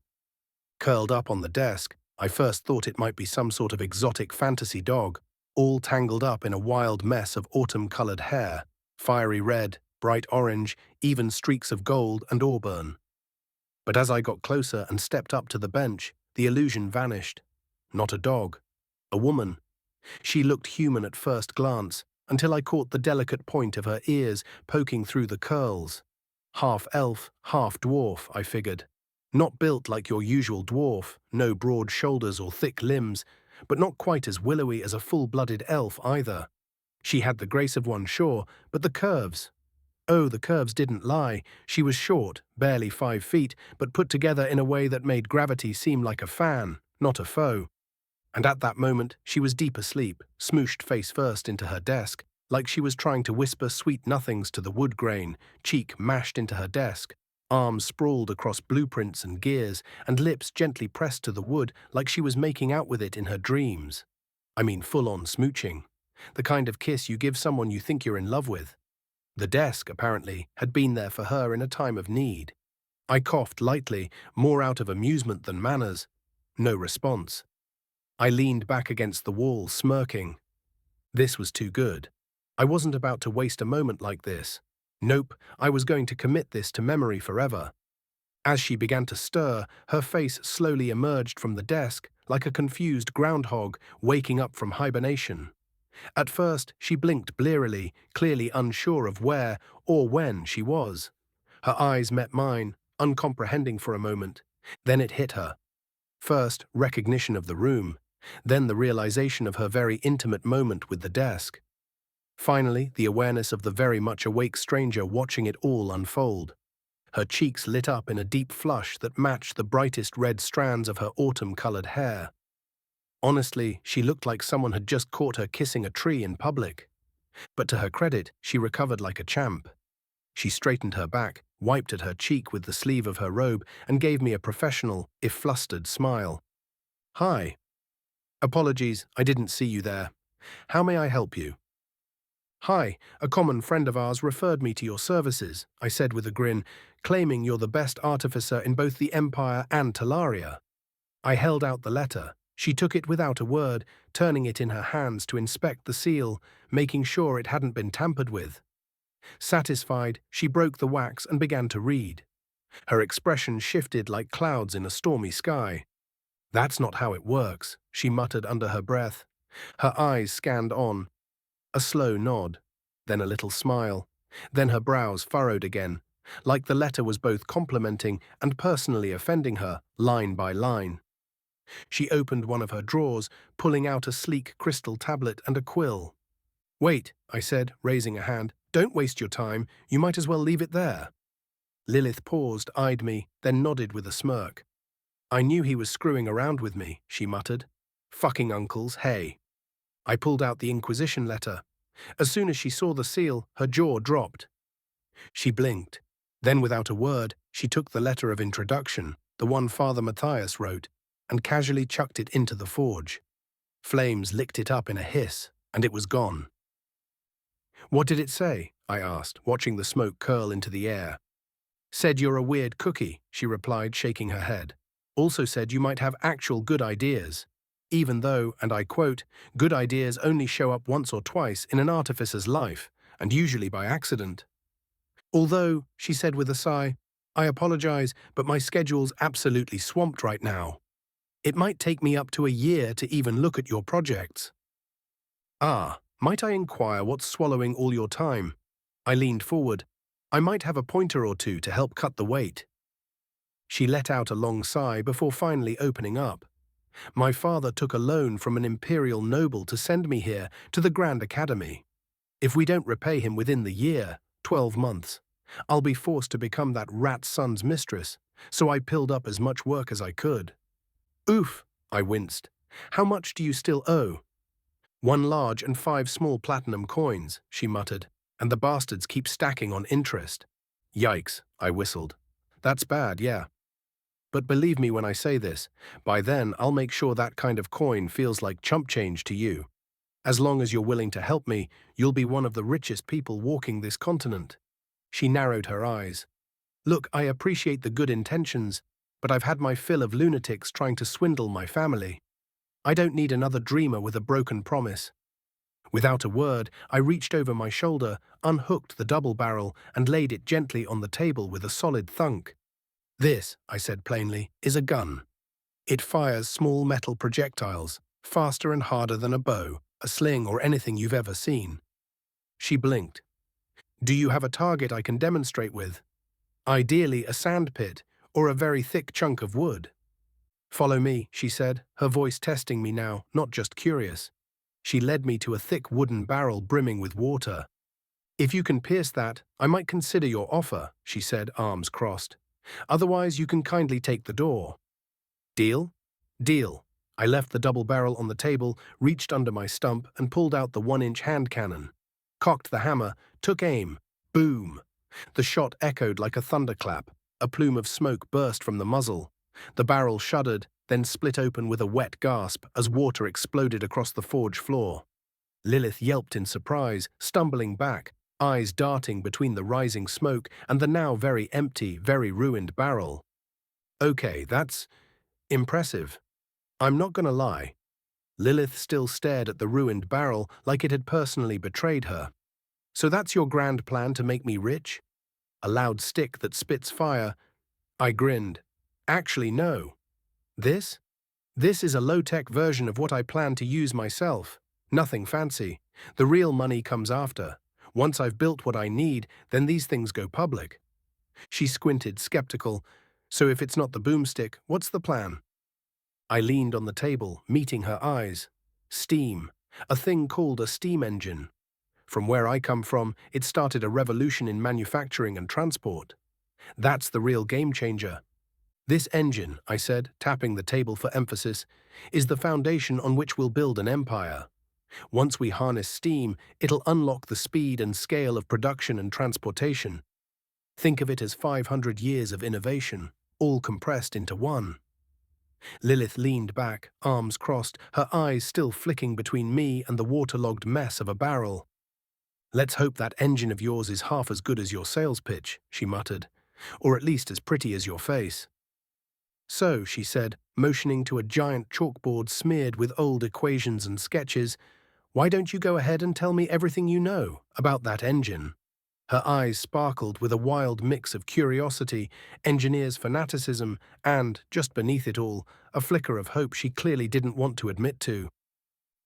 A: Curled up on the desk, I first thought it might be some sort of exotic fantasy dog, all tangled up in a wild mess of autumn-colored hair, fiery red, bright orange, even streaks of gold and auburn. But as I got closer and stepped up to the bench, the illusion vanished. Not a dog. A woman. She looked human at first glance, until I caught the delicate point of her ears poking through the curls. Half elf, half dwarf, I figured. Not built like your usual dwarf, no broad shoulders or thick limbs, but not quite as willowy as a full-blooded elf either. She had the grace of one, sure, but the curves. Oh, the curves didn't lie. She was short, barely 5 feet, but put together in a way that made gravity seem like a fan, not a foe. And at that moment, she was deep asleep, smooshed face first into her desk, like she was trying to whisper sweet nothings to the wood grain, cheek mashed into her desk, arms sprawled across blueprints and gears, and lips gently pressed to the wood like she was making out with it in her dreams. I mean full-on smooching. The kind of kiss you give someone you think you're in love with. The desk, apparently, had been there for her in a time of need. I coughed lightly, more out of amusement than manners. No response. I leaned back against the wall, smirking. This was too good. I wasn't about to waste a moment like this. Nope, I was going to commit this to memory forever. As she began to stir, her face slowly emerged from the desk, like a confused groundhog waking up from hibernation. At first, she blinked blearily, clearly unsure of where or when she was. Her eyes met mine, uncomprehending for a moment. Then it hit her. First, recognition of the room, then the realization of her very intimate moment with the desk. Finally, the awareness of the very much awake stranger watching it all unfold. Her cheeks lit up in a deep flush that matched the brightest red strands of her autumn-colored hair. Honestly, she looked like someone had just caught her kissing a tree in public. But to her credit, she recovered like a champ. She straightened her back, wiped at her cheek with the sleeve of her robe, and gave me a professional, if flustered, smile. "Hi. Apologies, I didn't see you there. How may I help you?" "Hi, a common friend of ours referred me to your services," I said with a grin, "claiming you're the best artificer in both the Empire and Talaria." I held out the letter. She took it without a word, turning it in her hands to inspect the seal, making sure it hadn't been tampered with. Satisfied, she broke the wax and began to read. Her expression shifted like clouds in a stormy sky. "That's not how it works," she muttered under her breath. Her eyes scanned on. A slow nod, then a little smile, then her brows furrowed again, like the letter was both complimenting and personally offending her, line by line. She opened one of her drawers, pulling out a sleek crystal tablet and a quill. "Wait," I said, raising a hand. "Don't waste your time. You might as well leave it there." Lilith paused, eyed me, then nodded with a smirk. "I knew he was screwing around with me," she muttered. "Fucking uncles, hey." I pulled out the Inquisition letter. As soon as she saw the seal, her jaw dropped. She blinked. Then, without a word, she took the letter of introduction, the one Father Matthias wrote, and casually chucked it into the forge. Flames licked it up in a hiss, and it was gone. "What did it say?" I asked, watching the smoke curl into the air. "Said you're a weird cookie," she replied, shaking her head. "Also said you might have actual good ideas. Even though, and I quote, good ideas only show up once or twice in an artificer's life, and usually by accident. Although," she said with a sigh, "I apologize, but my schedule's absolutely swamped right now. It might take me up to a year to even look at your projects." "Ah, might I inquire what's swallowing all your time?" I leaned forward. "I might have a pointer or two to help cut the weight." She let out a long sigh before finally opening up. "My father took a loan from an imperial noble to send me here to the Grand Academy. If we don't repay him within the year, 12 months, I'll be forced to become that rat's son's mistress, so I pilled up as much work as I could." "Oof," I winced. "How much do you still owe?" "1 large and 5 small platinum coins," she muttered, "and the bastards keep stacking on interest." "Yikes," I whistled. "That's bad, yeah. But believe me when I say this, by then I'll make sure that kind of coin feels like chump change to you. As long as you're willing to help me, you'll be one of the richest people walking this continent." She narrowed her eyes. "Look, I appreciate the good intentions, but I've had my fill of lunatics trying to swindle my family. I don't need another dreamer with a broken promise." Without a word, I reached over my shoulder, unhooked the double barrel, and laid it gently on the table with a solid thunk. This, I said plainly, is a gun. It fires small metal projectiles, faster and harder than a bow, a sling, or anything you've ever seen. She blinked. Do you have a target I can demonstrate with? Ideally a sandpit, or a very thick chunk of wood. Follow me, she said, her voice testing me now, not just curious. She led me to a thick wooden barrel brimming with water. If you can pierce that, I might consider your offer, she said, arms crossed. Otherwise, you can kindly take the door. Deal? Deal. I left the double barrel on the table, reached under my stump, and pulled out the 1-inch hand cannon. Cocked the hammer, took aim. Boom! The shot echoed like a thunderclap. A plume of smoke burst from the muzzle. The barrel shuddered, then split open with a wet gasp as water exploded across the forge floor. Lilith yelped in surprise, stumbling back, eyes darting between the rising smoke and the now very empty, very ruined barrel. Okay, that's impressive. I'm not gonna lie. Lilith still stared at the ruined barrel like it had personally betrayed her. So that's your grand plan to make me rich? A loud stick that spits fire. I grinned. Actually, no. This? This is a low-tech version of what I plan to use myself. Nothing fancy. The real money comes after. Once I've built what I need, then these things go public. She squinted, skeptical. So if it's not the boomstick, what's the plan? I leaned on the table, meeting her eyes. Steam. A thing called a steam engine. From where I come from, it started a revolution in manufacturing and transport. That's the real game changer. This engine, I said, tapping the table for emphasis, is the foundation on which we'll build an empire. Once we harness steam, it'll unlock the speed and scale of production and transportation. Think of it as 500 years of innovation, all compressed into one. Lilith leaned back, arms crossed, her eyes still flicking between me and the waterlogged mess of a barrel. Let's hope that engine of yours is half as good as your sales pitch, she muttered, or at least as pretty as your face. So, she said, motioning to a giant chalkboard smeared with old equations and sketches, why don't you go ahead and tell me everything you know about that engine? Her eyes sparkled with a wild mix of curiosity, engineer's fanaticism, and, just beneath it all, a flicker of hope she clearly didn't want to admit to.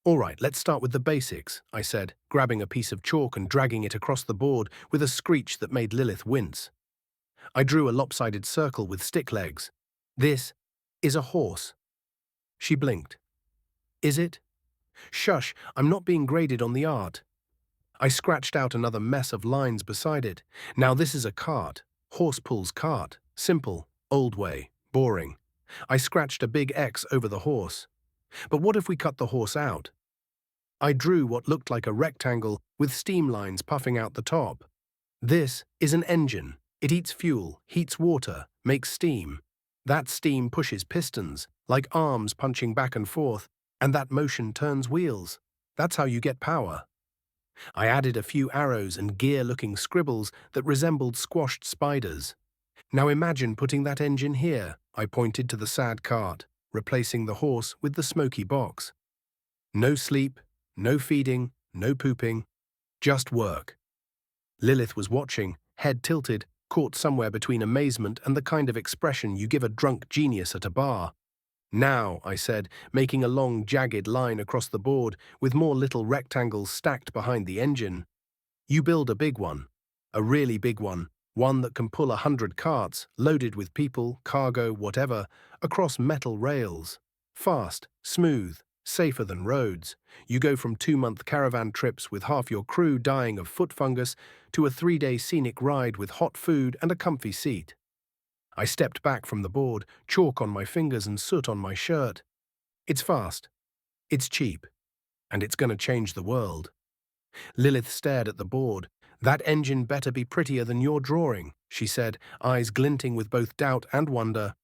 A: All right, let's start with the basics, I said, grabbing a piece of chalk and dragging it across the board with a screech that made Lilith wince. I drew a lopsided circle with stick legs. This is a horse. She blinked. Is it? Shush, I'm not being graded on the art. I scratched out another mess of lines beside it. Now this is a cart. Horse pulls cart. Simple, old way, boring. I scratched a big X over the horse. But what if we cut the horse out? I drew what looked like a rectangle with steam lines puffing out the top. This is an engine. It eats fuel, heats water, makes steam. That steam pushes pistons, like arms punching back and forth, and that motion turns wheels. That's how you get power. I added a few arrows and gear-looking scribbles that resembled squashed spiders. Now imagine putting that engine here, I pointed to the sad cart, replacing the horse with the smoky box. No sleep, no feeding, no pooping, just work. Lilith was watching, head tilted, caught somewhere between amazement and the kind of expression you give a drunk genius at a bar. Now, I said, making a long, jagged line across the board with more little rectangles stacked behind the engine. You build a big one, a really big one that can pull 100 carts, loaded with people, cargo, whatever, across metal rails. Fast, smooth, safer than roads. You go from 2-month caravan trips with half your crew dying of foot fungus to a 3-day scenic ride with hot food and a comfy seat. I stepped back from the board, chalk on my fingers and soot on my shirt. It's fast, it's cheap, and it's gonna change the world. Lilith stared at the board. That engine better be prettier than your drawing, she said, eyes glinting with both doubt and wonder.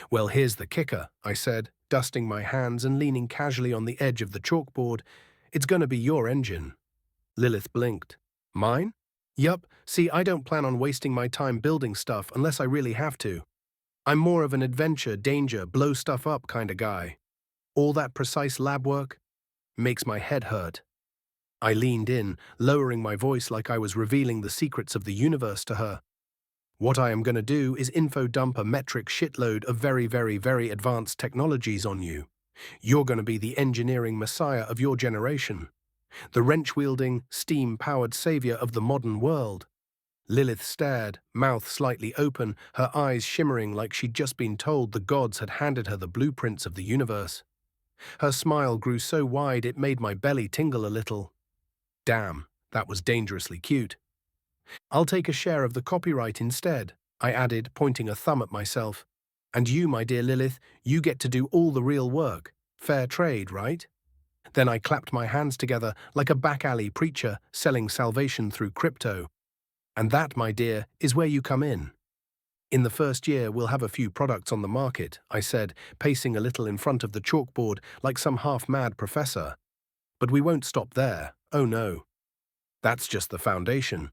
A: Well, here's the kicker, I said, dusting my hands and leaning casually on the edge of the chalkboard. It's gonna be your engine. Lilith blinked. Mine? Yup, see, I don't plan on wasting my time building stuff unless I really have to. I'm more of an adventure, danger, blow stuff up kind of guy. All that precise lab work makes my head hurt. I leaned in, lowering my voice like I was revealing the secrets of the universe to her. What I am going to do is info dump a metric shitload of very, very, very advanced technologies on you. You're going to be the engineering messiah of your generation, the wrench-wielding, steam-powered savior of the modern world. Lilith stared, mouth slightly open, her eyes shimmering like she'd just been told the gods had handed her the blueprints of the universe. Her smile grew so wide it made my belly tingle a little. Damn, that was dangerously cute. I'll take a share of the copyright instead, I added, pointing a thumb at myself. And you, my dear Lilith, you get to do all the real work. Fair trade, right? Then I clapped my hands together like a back-alley preacher selling salvation through crypto. And that, my dear, is where you come in. In the first year, we'll have a few products on the market, I said, pacing a little in front of the chalkboard like some half-mad professor. But we won't stop there, oh no. That's just the foundation.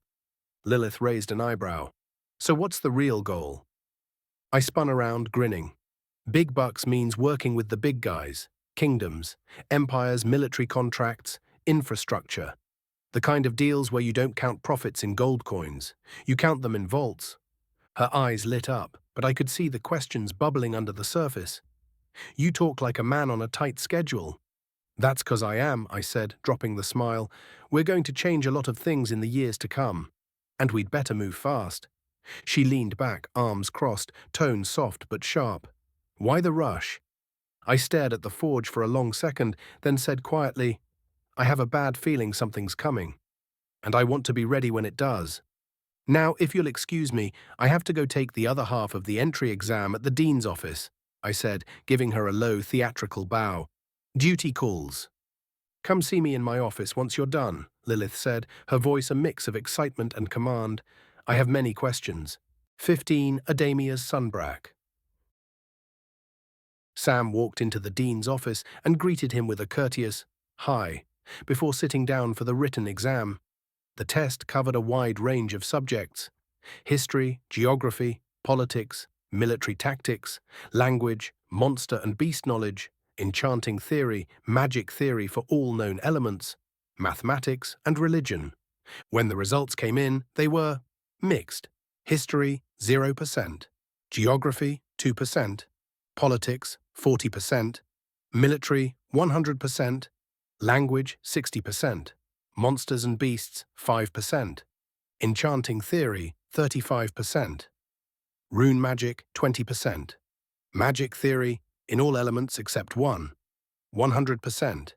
A: Lilith raised an eyebrow. So what's the real goal? I spun around, grinning. Big bucks means working with the big guys, kingdoms, empires, military contracts, infrastructure. The kind of deals where you don't count profits in gold coins, you count them in vaults. Her eyes lit up, but I could see the questions bubbling under the surface. You talk like a man on a tight schedule. That's 'cause I am, I said, dropping the smile. We're going to change a lot of things in the years to come. And we'd better move fast. She leaned back, arms crossed, tone soft but sharp. Why the rush? I stared at the forge for a long second, then said quietly, I have a bad feeling something's coming. And I want to be ready when it does. Now, if you'll excuse me, I have to go take the other half of the entry exam at the dean's office, I said, giving her a low, theatrical bow. Duty calls. Come see me in my office once you're done, Lilith said, her voice a mix of excitement and command. I have many questions. 15 Adamia's Sunbrack. Sam walked into the dean's office and greeted him with a courteous, hi, before sitting down for the written exam. The test covered a wide range of subjects: history, geography, politics, military tactics, language, monster and beast knowledge, enchanting theory, magic theory for all known elements, mathematics, and religion. When the results came in, they were mixed. History, 0%. Geography, 2%. Politics, 40%. Military, 100%. Language, 60%. Monsters and beasts, 5%. Enchanting theory, 35%. Rune magic, 20%. Magic theory, in all elements except one, 100%.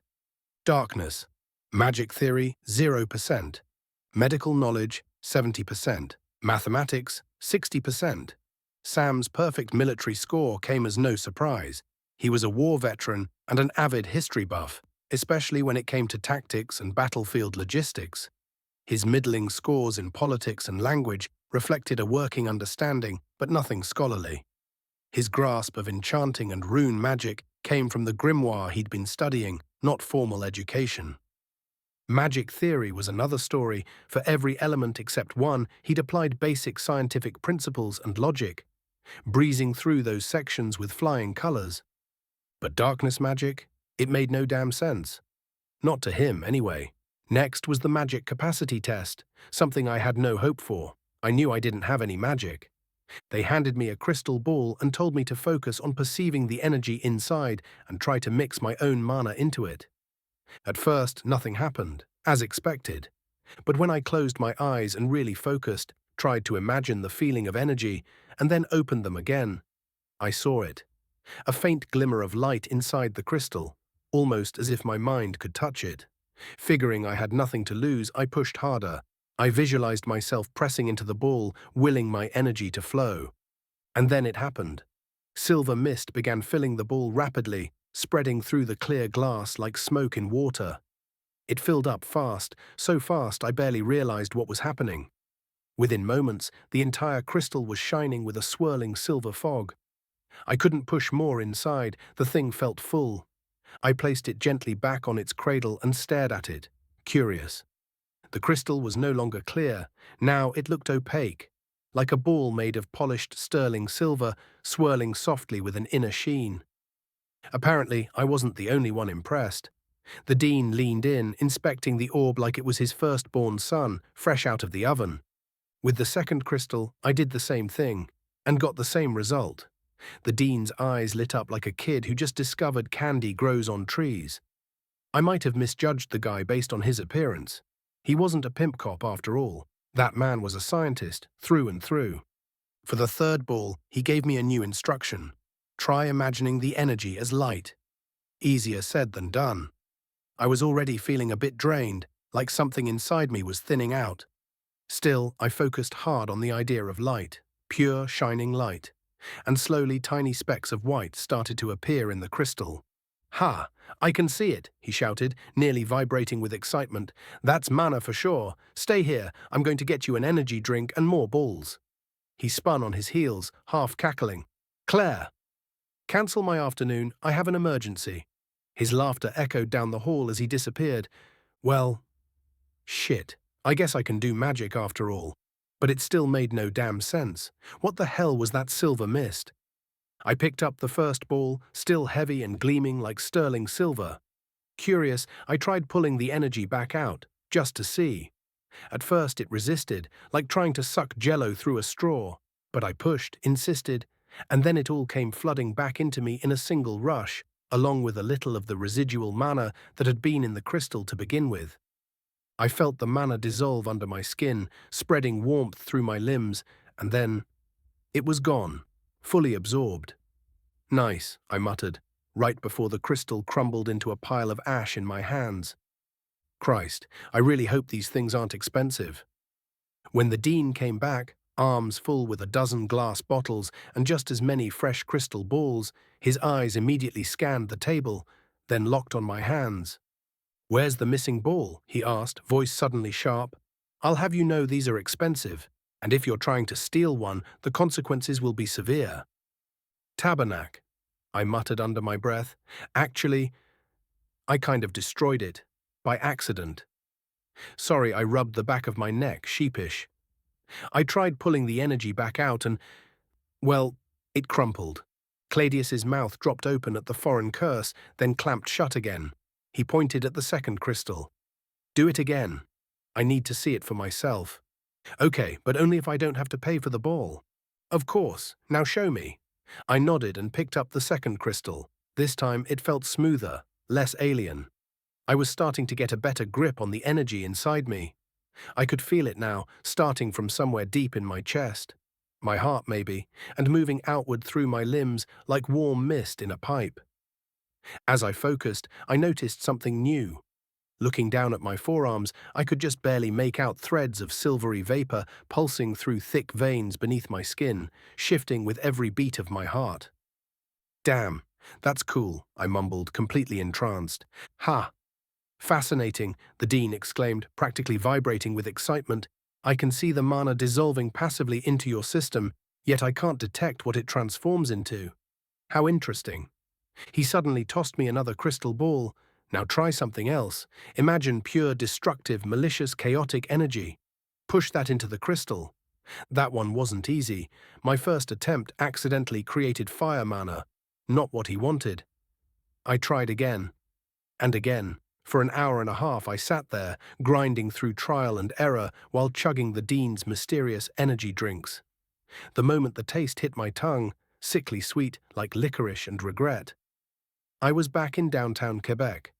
A: Darkness, magic theory, 0%. Medical knowledge, 70%. Mathematics, 60%. Sam's perfect military score came as no surprise. He was a war veteran and an avid history buff, especially when it came to tactics and battlefield logistics. His middling scores in politics and language reflected a working understanding, but nothing scholarly. His grasp of enchanting and rune magic came from the grimoire he'd been studying, not formal education. Magic theory was another story. For every element except one, he'd applied basic scientific principles and logic, breezing through those sections with flying colors. But darkness magic? It made no damn sense. Not to him, anyway. Next was the magic capacity test, something I had no hope for. I knew I didn't have any magic. They handed me a crystal ball and told me to focus on perceiving the energy inside and try to mix my own mana into it. At first, nothing happened, as expected. But when I closed my eyes and really focused, tried to imagine the feeling of energy, and then opened them again, I saw it. A faint glimmer of light inside the crystal, almost as if my mind could touch it. Figuring I had nothing to lose, I pushed harder. I visualized myself pressing into the ball, willing my energy to flow. And then it happened. Silver mist began filling the ball rapidly, spreading through the clear glass like smoke in water. It filled up fast, so fast I barely realized what was happening. Within moments, the entire crystal was shining with a swirling silver fog. I couldn't push more inside, the thing felt full. I placed it gently back on its cradle and stared at it, curious. The crystal was no longer clear. Now it looked opaque, like a ball made of polished sterling silver, swirling softly with an inner sheen. Apparently, I wasn't the only one impressed. The dean leaned in, inspecting the orb like it was his firstborn son, fresh out of the oven. With the second crystal, I did the same thing, and got the same result. The dean's eyes lit up like a kid who just discovered candy grows on trees. I might have misjudged the guy based on his appearance. He wasn't a pimp cop after all. That man was a scientist, through and through. For the third ball, he gave me a new instruction. Try imagining the energy as light. Easier said than done. I was already feeling a bit drained, like something inside me was thinning out. Still, I focused hard on the idea of light, pure, shining light, and slowly tiny specks of white started to appear in the crystal. "Ha! I can see it," he shouted, nearly vibrating with excitement. "That's mana for sure. Stay here, I'm going to get you an energy drink and more balls." He spun on his heels, half cackling. "Claire! Cancel my afternoon, I have an emergency." His laughter echoed down the hall as he disappeared. Well, shit. I guess I can do magic after all. But it still made no damn sense. What the hell was that silver mist? I picked up the first ball, still heavy and gleaming like sterling silver. Curious, I tried pulling the energy back out, just to see. At first it resisted, like trying to suck jello through a straw. But I pushed, insisted, and then it all came flooding back into me in a single rush, along with a little of the residual mana that had been in the crystal to begin with. I felt the mana dissolve under my skin, spreading warmth through my limbs, and then it was gone, fully absorbed. "Nice," I muttered, right before the crystal crumbled into a pile of ash in my hands. Christ, I really hope these things aren't expensive. When the dean came back, arms full with a dozen glass bottles and just as many fresh crystal balls, his eyes immediately scanned the table, then locked on my hands. "Where's the missing ball?" he asked, voice suddenly sharp. "I'll have you know these are expensive, and if you're trying to steal one, the consequences will be severe." "Tabernacle," I muttered under my breath. "Actually, I kind of destroyed it. By accident." Sorry, I rubbed the back of my neck, sheepish. I tried pulling the energy back out and, well, it crumpled. Cladius's mouth dropped open at the foreign curse, then clamped shut again. He pointed at the second crystal. "Do it again. I need to see it for myself." "Okay, but only if I don't have to pay for the ball." "Of course. Now show me." I nodded and picked up the second crystal. This time it felt smoother, less alien. I was starting to get a better grip on the energy inside me. I could feel it now, starting from somewhere deep in my chest. My heart, maybe, and moving outward through my limbs like warm mist in a pipe. As I focused, I noticed something new. Looking down at my forearms, I could just barely make out threads of silvery vapor pulsing through thick veins beneath my skin, shifting with every beat of my heart. "Damn, that's cool," I mumbled, completely entranced. "Ha! Fascinating," the dean exclaimed, practically vibrating with excitement. "I can see the mana dissolving passively into your system, yet I can't detect what it transforms into. How interesting." He suddenly tossed me another crystal ball. "Now try something else. Imagine pure, destructive, malicious, chaotic energy. Push that into the crystal." That one wasn't easy. My first attempt accidentally created fire mana. Not what he wanted. I tried again. And again. For an hour and a half I sat there, grinding through trial and error while chugging the dean's mysterious energy drinks. The moment the taste hit my tongue, sickly sweet like licorice and regret, I was back in downtown Quebec.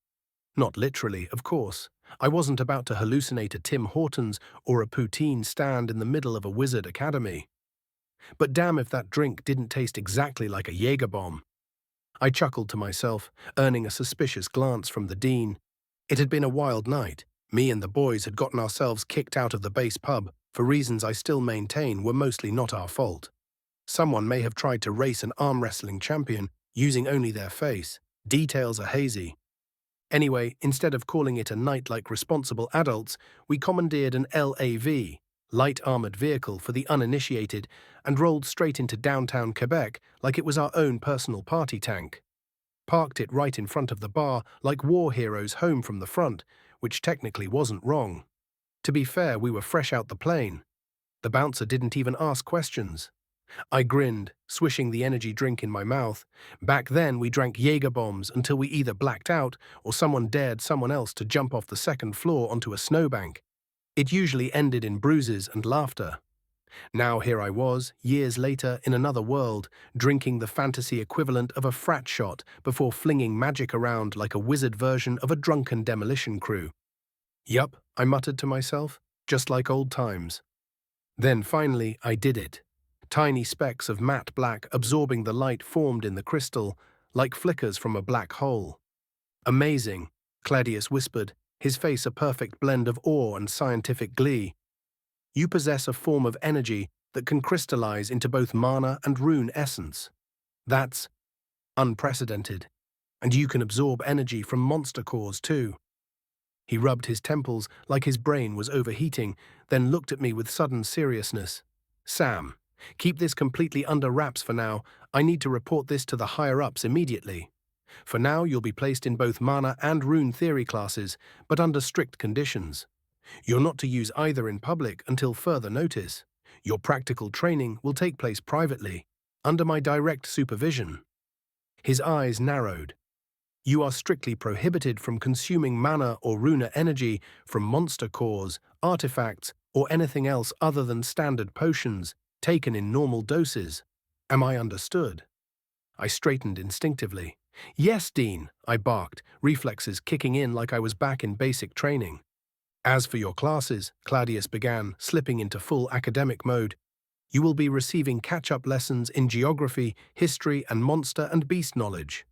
A: Not literally, of course. I wasn't about to hallucinate a Tim Hortons or a poutine stand in the middle of a wizard academy. But damn if that drink didn't taste exactly like a Jaeger bomb. I chuckled to myself, earning a suspicious glance from the dean. It had been a wild night. Me and the boys had gotten ourselves kicked out of the base pub for reasons I still maintain were mostly not our fault. Someone may have tried to race an arm wrestling champion using only their face. Details are hazy. Anyway, instead of calling it a night like responsible adults, we commandeered an LAV, light armored vehicle for the uninitiated, and rolled straight into downtown Quebec like it was our own personal party tank. Parked it right in front of the bar like war heroes home from the front, which technically wasn't wrong. To be fair, we were fresh out the plane. The bouncer didn't even ask questions. I grinned, swishing the energy drink in my mouth. Back then, we drank Jaeger bombs until we either blacked out or someone dared someone else to jump off the second floor onto a snowbank. It usually ended in bruises and laughter. Now here I was, years later, in another world, drinking the fantasy equivalent of a frat shot before flinging magic around like a wizard version of a drunken demolition crew. Yup, I muttered to myself, just like old times. Then finally, I did it. Tiny specks of matte black absorbing the light formed in the crystal, like flickers from a black hole. Amazing, Claudius whispered, his face a perfect blend of awe and scientific glee. You possess a form of energy that can crystallize into both mana and rune essence. That's unprecedented. And you can absorb energy from monster cores too. He rubbed his temples like his brain was overheating, then looked at me with sudden seriousness. Sam, keep this completely under wraps for now. I need to report this to the higher-ups immediately. For now, you'll be placed in both mana and rune theory classes, but under strict conditions. You're not to use either in public until further notice. Your practical training will take place privately, under my direct supervision. His eyes narrowed. You are strictly prohibited from consuming mana or runa energy from monster cores, artifacts, or anything else other than standard potions, taken in normal doses. Am I understood? I straightened instinctively. Yes, Dean, I barked, reflexes kicking in like I was back in basic training. As for your classes, Claudius began, slipping into full academic mode, you will be receiving catch-up lessons in geography, history, and monster and beast knowledge.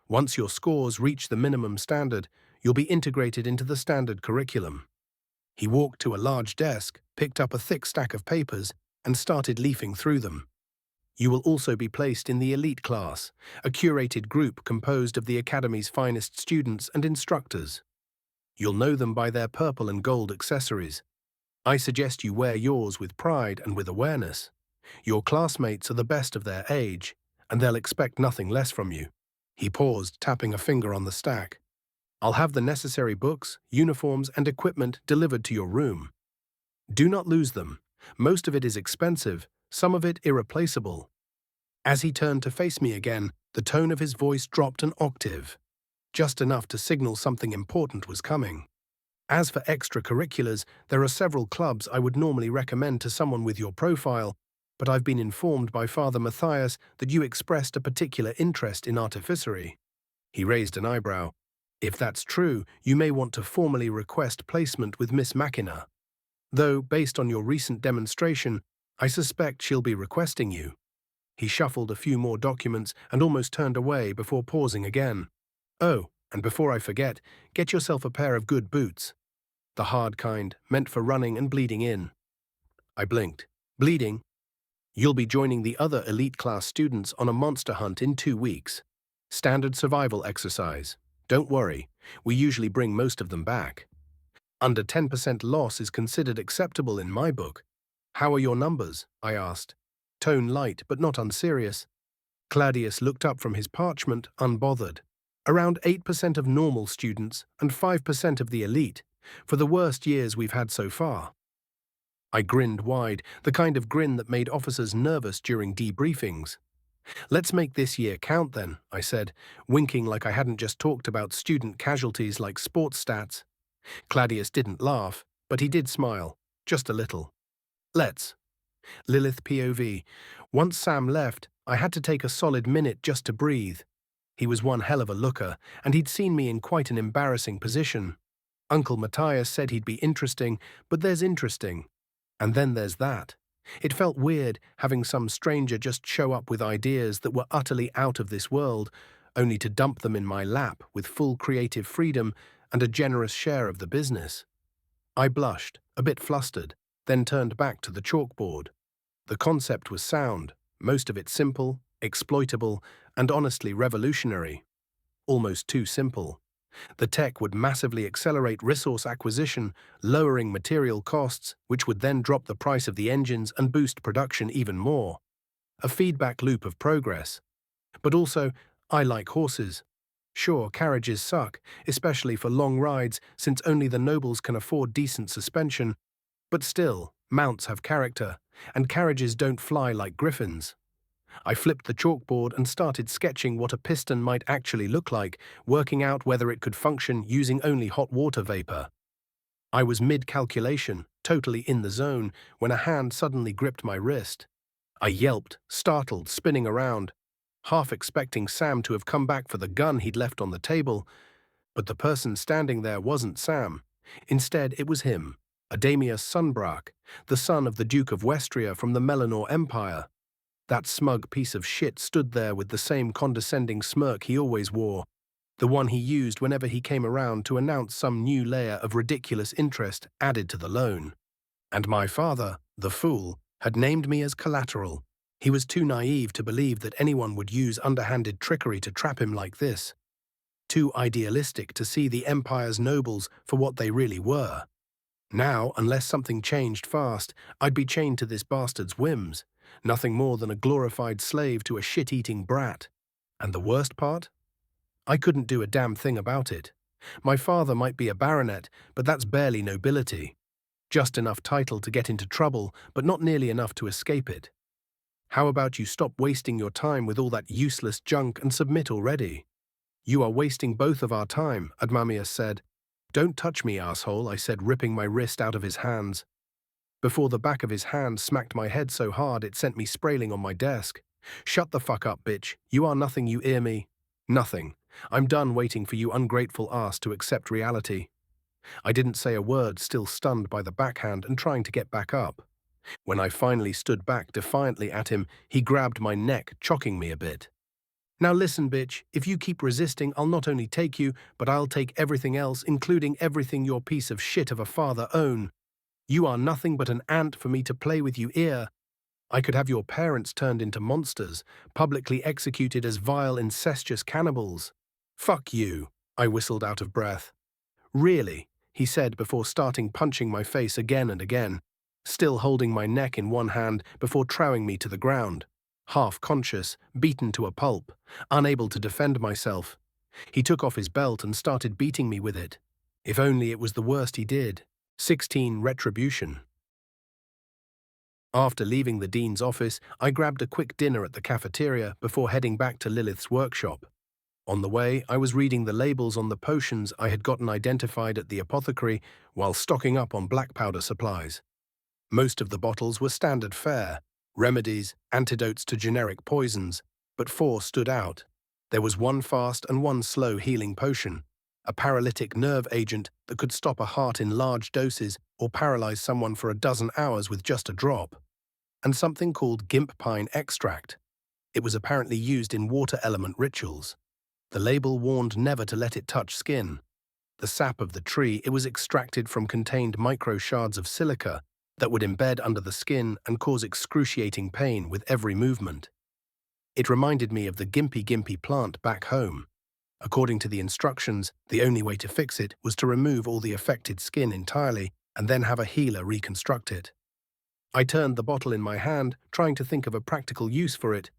A: Once your scores reach the minimum standard, you'll be integrated into the standard curriculum. He walked to a large desk, picked up a thick stack of papers, and started leafing through them. You will also be placed in the elite class, a curated group composed of the Academy's finest students and instructors. You'll know them by their purple and gold accessories. I suggest you wear yours with pride and with awareness. Your classmates are the best of their age, and they'll expect nothing less from you. He paused, tapping a finger on the stack. I'll have the necessary books, uniforms, and equipment delivered to your room. Do not lose them. Most of it is expensive, some of it irreplaceable. As he turned to face me again, the tone of his voice dropped an octave, just enough to signal something important was coming. As for extracurriculars, there are several clubs I would normally recommend to someone with your profile, but I've been informed by Father Matthias that you expressed a particular interest in artificery. He raised an eyebrow. If that's true, you may want to formally request placement with Miss Machina. Though, based on your recent demonstration, I suspect she'll be requesting you. He shuffled a few more documents and almost turned away before pausing again. Oh, and before I forget, get yourself a pair of good boots. The hard kind, meant for running and bleeding in. I blinked. Bleeding? You'll be joining the other elite class students on a monster hunt in 2 weeks. Standard survival exercise. Don't worry, we usually bring most of them back. Under 10% loss is considered acceptable in my book. How are your numbers? I asked. Tone light but not unserious. Claudius looked up from his parchment, unbothered. Around 8% of normal students and 5% of the elite, for the worst years we've had so far. I grinned wide, the kind of grin that made officers nervous during debriefings. Let's make this year count then, I said, winking like I hadn't just talked about student casualties like sports stats. Claudius didn't laugh, but he did smile, just a little. Let's. Lilith POV. Once Sam left, I had to take a solid minute just to breathe. He was one hell of a looker, and he'd seen me in quite an embarrassing position. Uncle Matthias said he'd be interesting, but there's interesting. And then there's that. It felt weird having some stranger just show up with ideas that were utterly out of this world, only to dump them in my lap with full creative freedom and a generous share of the business. I blushed, a bit flustered, then turned back to the chalkboard. The concept was sound, most of it simple, exploitable, and honestly revolutionary. Almost too simple. The tech would massively accelerate resource acquisition, lowering material costs, which would then drop the price of the engines and boost production even more. A feedback loop of progress. But also, I like horses. Sure, carriages suck, especially for long rides since only the nobles can afford decent suspension, but still, mounts have character, and carriages don't fly like griffins. I flipped the chalkboard and started sketching what a piston might actually look like, working out whether it could function using only hot water vapor. I was mid-calculation, totally in the zone, when a hand suddenly gripped my wrist. I yelped, startled, spinning around, half expecting Sam to have come back for the gun he'd left on the table, but the person standing there wasn't Sam. Instead, it was him, Adamius Sunbrak, the son of the Duke of Westria from the Melanor Empire. That smug piece of shit stood there with the same condescending smirk he always wore, the one he used whenever he came around to announce some new layer of ridiculous interest added to the loan. And my father, the fool, had named me as collateral. He was too naive to believe that anyone would use underhanded trickery to trap him like this. Too idealistic to see the Empire's nobles for what they really were. Now, unless something changed fast, I'd be chained to this bastard's whims, nothing more than a glorified slave to a shit-eating brat. And the worst part? I couldn't do a damn thing about it. My father might be a baronet, but that's barely nobility. Just enough title to get into trouble, but not nearly enough to escape it. How about you stop wasting your time with all that useless junk and submit already? You are wasting both of our time, Admamius said. Don't touch me, asshole, I said, ripping my wrist out of his hands. Before the back of his hand smacked my head so hard it sent me sprailing on my desk. Shut the fuck up, bitch. You are nothing, you hear me? Nothing. I'm done waiting for you ungrateful ass to accept reality. I didn't say a word, still stunned by the backhand and trying to get back up. When I finally stood back defiantly at him, he grabbed my neck, chocking me a bit. Now listen, bitch, if you keep resisting, I'll not only take you, but I'll take everything else, including everything your piece of shit of a father own. You are nothing but an ant for me to play with, you ear. I could have your parents turned into monsters, publicly executed as vile, incestuous cannibals. Fuck you, I whistled out of breath. Really, he said before starting punching my face again and again, still holding my neck in one hand before trowing me to the ground. Half-conscious, beaten to a pulp, unable to defend myself. He took off his belt and started beating me with it. If only it was the worst he did. 16 Retribution. After leaving the dean's office, I grabbed a quick dinner at the cafeteria before heading back to Lilith's workshop. On the way, I was reading the labels on the potions I had gotten identified at the apothecary while stocking up on black powder supplies. Most of the bottles were standard fare, remedies, antidotes to generic poisons, but 4 stood out. There was one fast and one slow healing potion, a paralytic nerve agent that could stop a heart in large doses or paralyze someone for a dozen hours with just a drop, and something called gimp pine extract. It was apparently used in water element rituals. The label warned never to let it touch skin. The sap of the tree it was extracted from contained micro shards of silica that would embed under the skin and cause excruciating pain with every movement. It reminded me of the gimpy plant back home. According to the instructions, the only way to fix it was to remove all the affected skin entirely and then have a healer reconstruct it. I turned the bottle in my hand, trying to think of a practical use for it.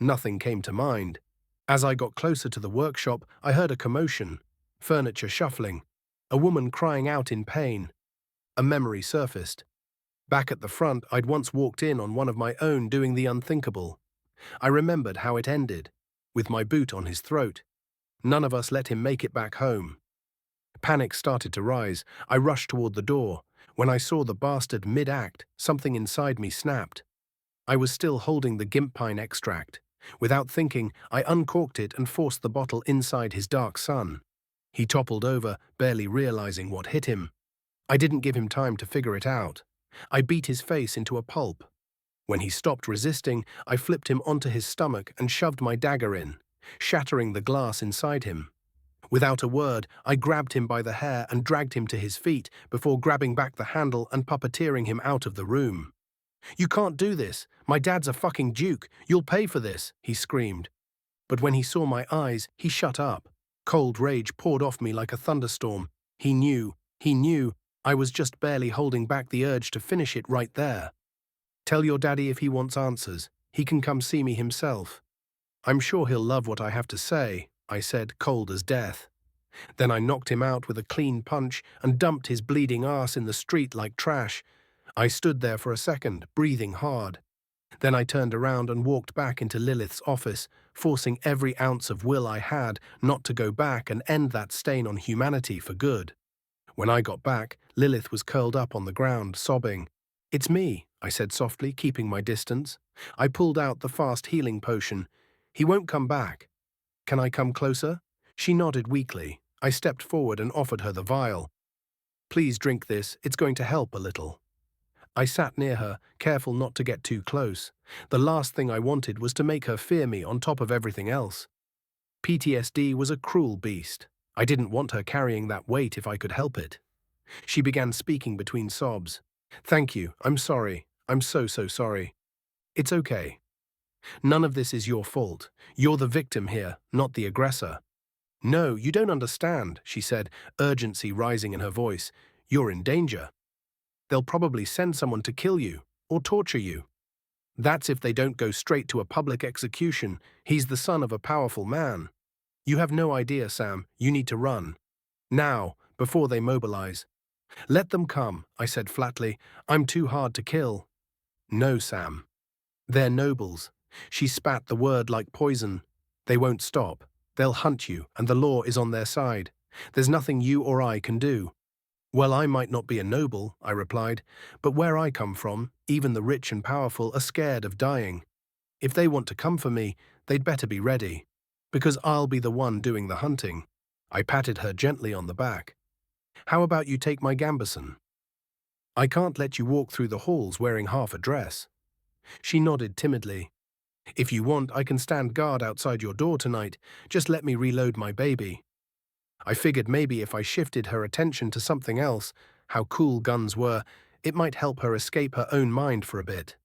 A: Nothing came to mind. As I got closer to the workshop, I heard a commotion, furniture shuffling, a woman crying out in pain. A memory surfaced. Back at the front, I'd once walked in on one of my own doing the unthinkable. I remembered how it ended, with my boot on his throat. None of us let him make it back home. Panic started to rise. I rushed toward the door. When I saw the bastard mid-act, something inside me snapped. I was still holding the gimp pine extract. Without thinking, I uncorked it and forced the bottle inside his dark sun. He toppled over, barely realizing what hit him. I didn't give him time to figure it out. I beat his face into a pulp. When he stopped resisting, I flipped him onto his stomach and shoved my dagger in, shattering the glass inside him. Without a word, I grabbed him by the hair and dragged him to his feet before grabbing back the handle and puppeteering him out of the room. "You can't do this. My dad's a fucking duke. You'll pay for this," he screamed. But when he saw my eyes, he shut up. Cold rage poured off me like a thunderstorm. He knew. I was just barely holding back the urge to finish it right there. "Tell your daddy if he wants answers. He can come see me himself. I'm sure he'll love what I have to say," I said, cold as death. Then I knocked him out with a clean punch and dumped his bleeding ass in the street like trash. I stood there for a second, breathing hard. Then I turned around and walked back into Lilith's office, forcing every ounce of will I had not to go back and end that stain on humanity for good. When I got back, Lilith was curled up on the ground, sobbing. "It's me," I said softly, keeping my distance. I pulled out the fast healing potion. "He won't come back. Can I come closer?" She nodded weakly. I stepped forward and offered her the vial. "Please drink this, it's going to help a little." I sat near her, careful not to get too close. The last thing I wanted was to make her fear me on top of everything else. PTSD was a cruel beast. I didn't want her carrying that weight if I could help it. She began speaking between sobs. "Thank you, I'm sorry. I'm so sorry. It's okay. None of this is your fault. You're the victim here, not the aggressor." "No, you don't understand," she said, urgency rising in her voice. "You're in danger. They'll probably send someone to kill you, or torture you. That's if they don't go straight to a public execution. He's the son of a powerful man. You have no idea, Sam. You need to run. Now, before they mobilize." "Let them come," I said flatly. "I'm too hard to kill." "No, Sam. They're nobles." She spat the word like poison. "They won't stop. They'll hunt you, and the law is on their side. There's nothing you or I can do." "Well, I might not be a noble," I replied, "but where I come from, even the rich and powerful are scared of dying. If they want to come for me, they'd better be ready, because I'll be the one doing the hunting." I patted her gently on the back. "How about you take my gambeson? I can't let you walk through the halls wearing half a dress." She nodded timidly. "If you want, I can stand guard outside your door tonight. Just let me reload my baby." I figured maybe if I shifted her attention to something else, how cool guns were, it might help her escape her own mind for a bit.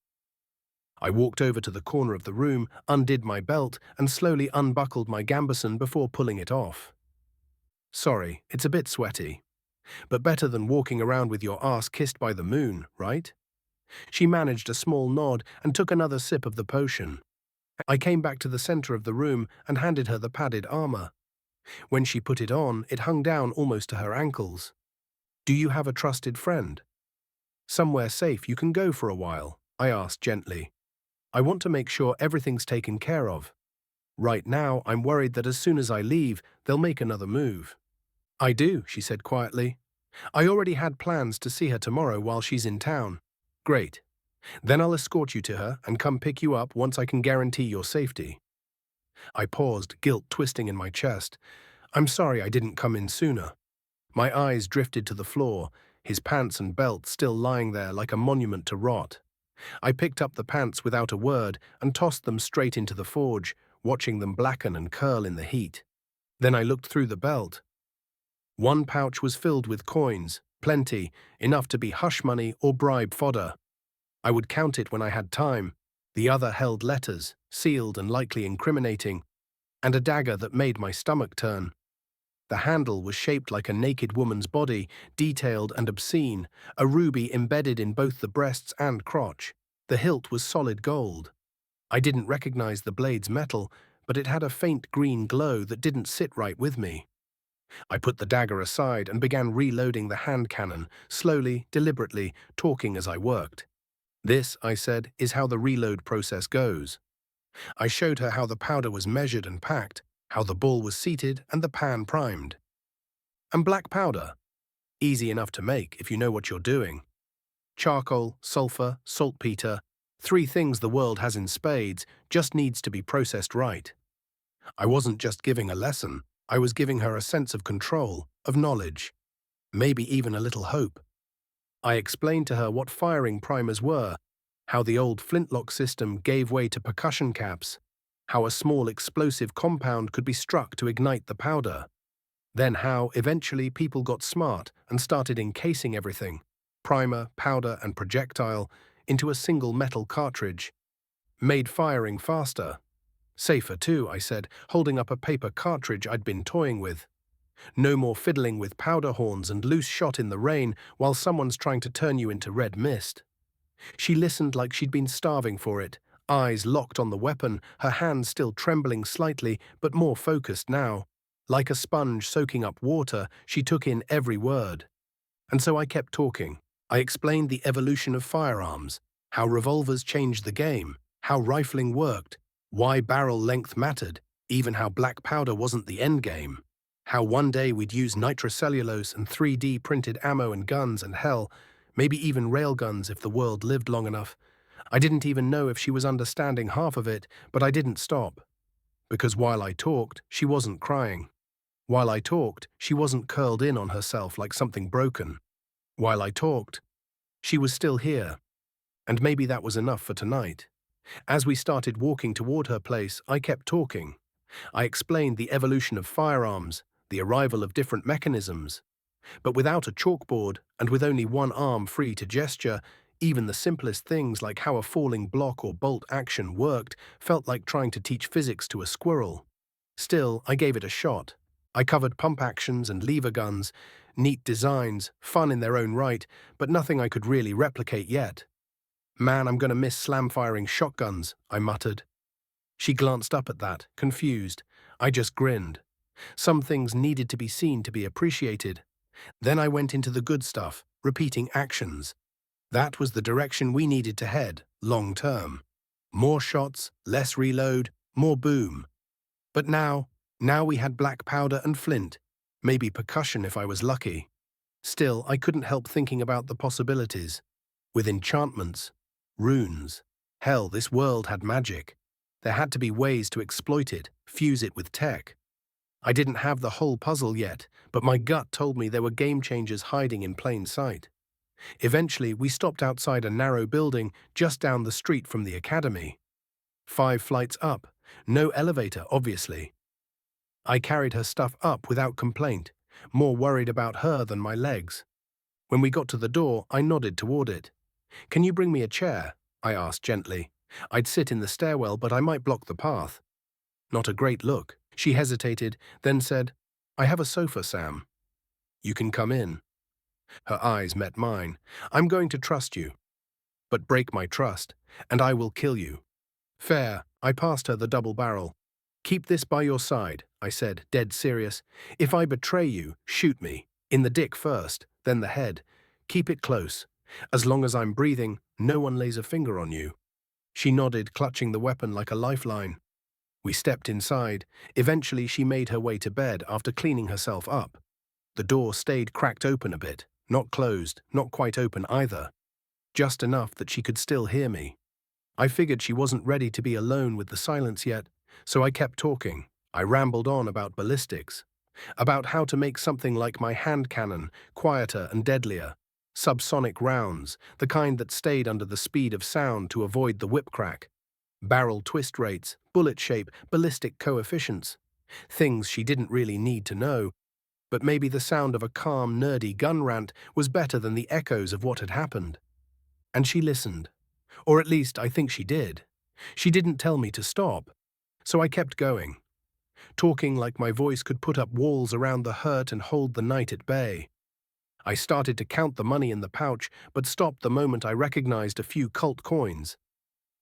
A: I walked over to the corner of the room, undid my belt, and slowly unbuckled my gambeson before pulling it off. "Sorry, it's a bit sweaty. But better than walking around with your ass kissed by the moon, right?" She managed a small nod and took another sip of the potion. I came back to the center of the room and handed her the padded armor. When she put it on, it hung down almost to her ankles. "Do you have a trusted friend? Somewhere safe you can go for a while?" I asked gently. "I want to make sure everything's taken care of. Right now, I'm worried that as soon as I leave, they'll make another move." "I do," she said quietly. "I already had plans to see her tomorrow while she's in town." "Great. Then I'll escort you to her and come pick you up once I can guarantee your safety." I paused, guilt twisting in my chest. "I'm sorry I didn't come in sooner." My eyes drifted to the floor, his pants and belt still lying there like a monument to rot. I picked up the pants without a word and tossed them straight into the forge, watching them blacken and curl in the heat. Then I looked through the belt. One pouch was filled with coins, plenty, enough to be hush money or bribe fodder. I would count it when I had time. The other held letters, sealed and likely incriminating, and a dagger that made my stomach turn. The handle was shaped like a naked woman's body, detailed and obscene, a ruby embedded in both the breasts and crotch. The hilt was solid gold. I didn't recognize the blade's metal, but it had a faint green glow that didn't sit right with me. I put the dagger aside and began reloading the hand cannon, slowly, deliberately, talking as I worked. "This," I said, "is how the reload process goes." I showed her how the powder was measured and packed, how the ball was seated and the pan primed. "And black powder? Easy enough to make if you know what you're doing. Charcoal, sulfur, saltpeter, 3 things the world has in spades, just needs to be processed right." I wasn't just giving a lesson, I was giving her a sense of control, of knowledge, maybe even a little hope. I explained to her what firing primers were, how the old flintlock system gave way to percussion caps, how a small explosive compound could be struck to ignite the powder. Then how, eventually, people got smart and started encasing everything, primer, powder, and projectile, into a single metal cartridge. Made firing faster. Safer too, I said, holding up a paper cartridge I'd been toying with. No more fiddling with powder horns and loose shot in the rain while someone's trying to turn you into red mist. She listened like she'd been starving for it, eyes locked on the weapon, her hands still trembling slightly, but more focused now. Like a sponge soaking up water, she took in every word. And so I kept talking. I explained the evolution of firearms, how revolvers changed the game, how rifling worked, why barrel length mattered, even how black powder wasn't the end game. How one day we'd use nitrocellulose and 3D printed ammo and guns and hell, maybe even railguns if the world lived long enough. I didn't even know if she was understanding half of it, but I didn't stop. Because while I talked, she wasn't crying. While I talked, she wasn't curled in on herself like something broken. While I talked, she was still here. And maybe that was enough for tonight. As we started walking toward her place, I kept talking. I explained the evolution of firearms, the arrival of different mechanisms. But without a chalkboard, and with only one arm free to gesture, even the simplest things like how a falling block or bolt action worked felt like trying to teach physics to a squirrel. Still, I gave it a shot. I covered pump actions and lever guns, neat designs, fun in their own right, but nothing I could really replicate yet. "Man, I'm gonna miss slam-firing shotguns," I muttered. She glanced up at that, confused. I just grinned. Some things needed to be seen to be appreciated. Then I went into the good stuff, repeating actions. That was the direction we needed to head, long term. More shots, less reload, more boom. But now we had black powder and flint, maybe percussion if I was lucky. Still, I couldn't help thinking about the possibilities. With enchantments, runes. Hell, this world had magic. There had to be ways to exploit it, fuse it with tech. I didn't have the whole puzzle yet, but my gut told me there were game changers hiding in plain sight. Eventually, we stopped outside a narrow building just down the street from the academy. 5 flights up, no elevator, obviously. I carried her stuff up without complaint, more worried about her than my legs. When we got to the door, I nodded toward it. "Can you bring me a chair?" I asked gently. I'd sit in the stairwell, but I might block the path. Not a great look. She hesitated, then said, "I have a sofa, Sam. You can come in." Her eyes met mine. "I'm going to trust you, but break my trust, and I will kill you." "Fair." I passed her the double barrel. "Keep this by your side," I said, dead serious. "If I betray you, shoot me. In the dick first, then the head. Keep it close. As long as I'm breathing, no one lays a finger on you." She nodded, clutching the weapon like a lifeline. We stepped inside. Eventually, she made her way to bed after cleaning herself up. The door stayed cracked open a bit, not closed, not quite open either. Just enough that she could still hear me. I figured she wasn't ready to be alone with the silence yet, so I kept talking. I rambled on about ballistics, about how to make something like my hand cannon quieter and deadlier. Subsonic rounds, the kind that stayed under the speed of sound to avoid the whip crack. Barrel twist rates, bullet shape, ballistic coefficients. Things she didn't really need to know, but maybe the sound of a calm, nerdy gun rant was better than the echoes of what had happened. And she listened. Or at least I think she did. She didn't tell me to stop. So I kept going, talking like my voice could put up walls around the hurt and hold the night at bay. I started to count the money in the pouch, but stopped the moment I recognized a few cult coins.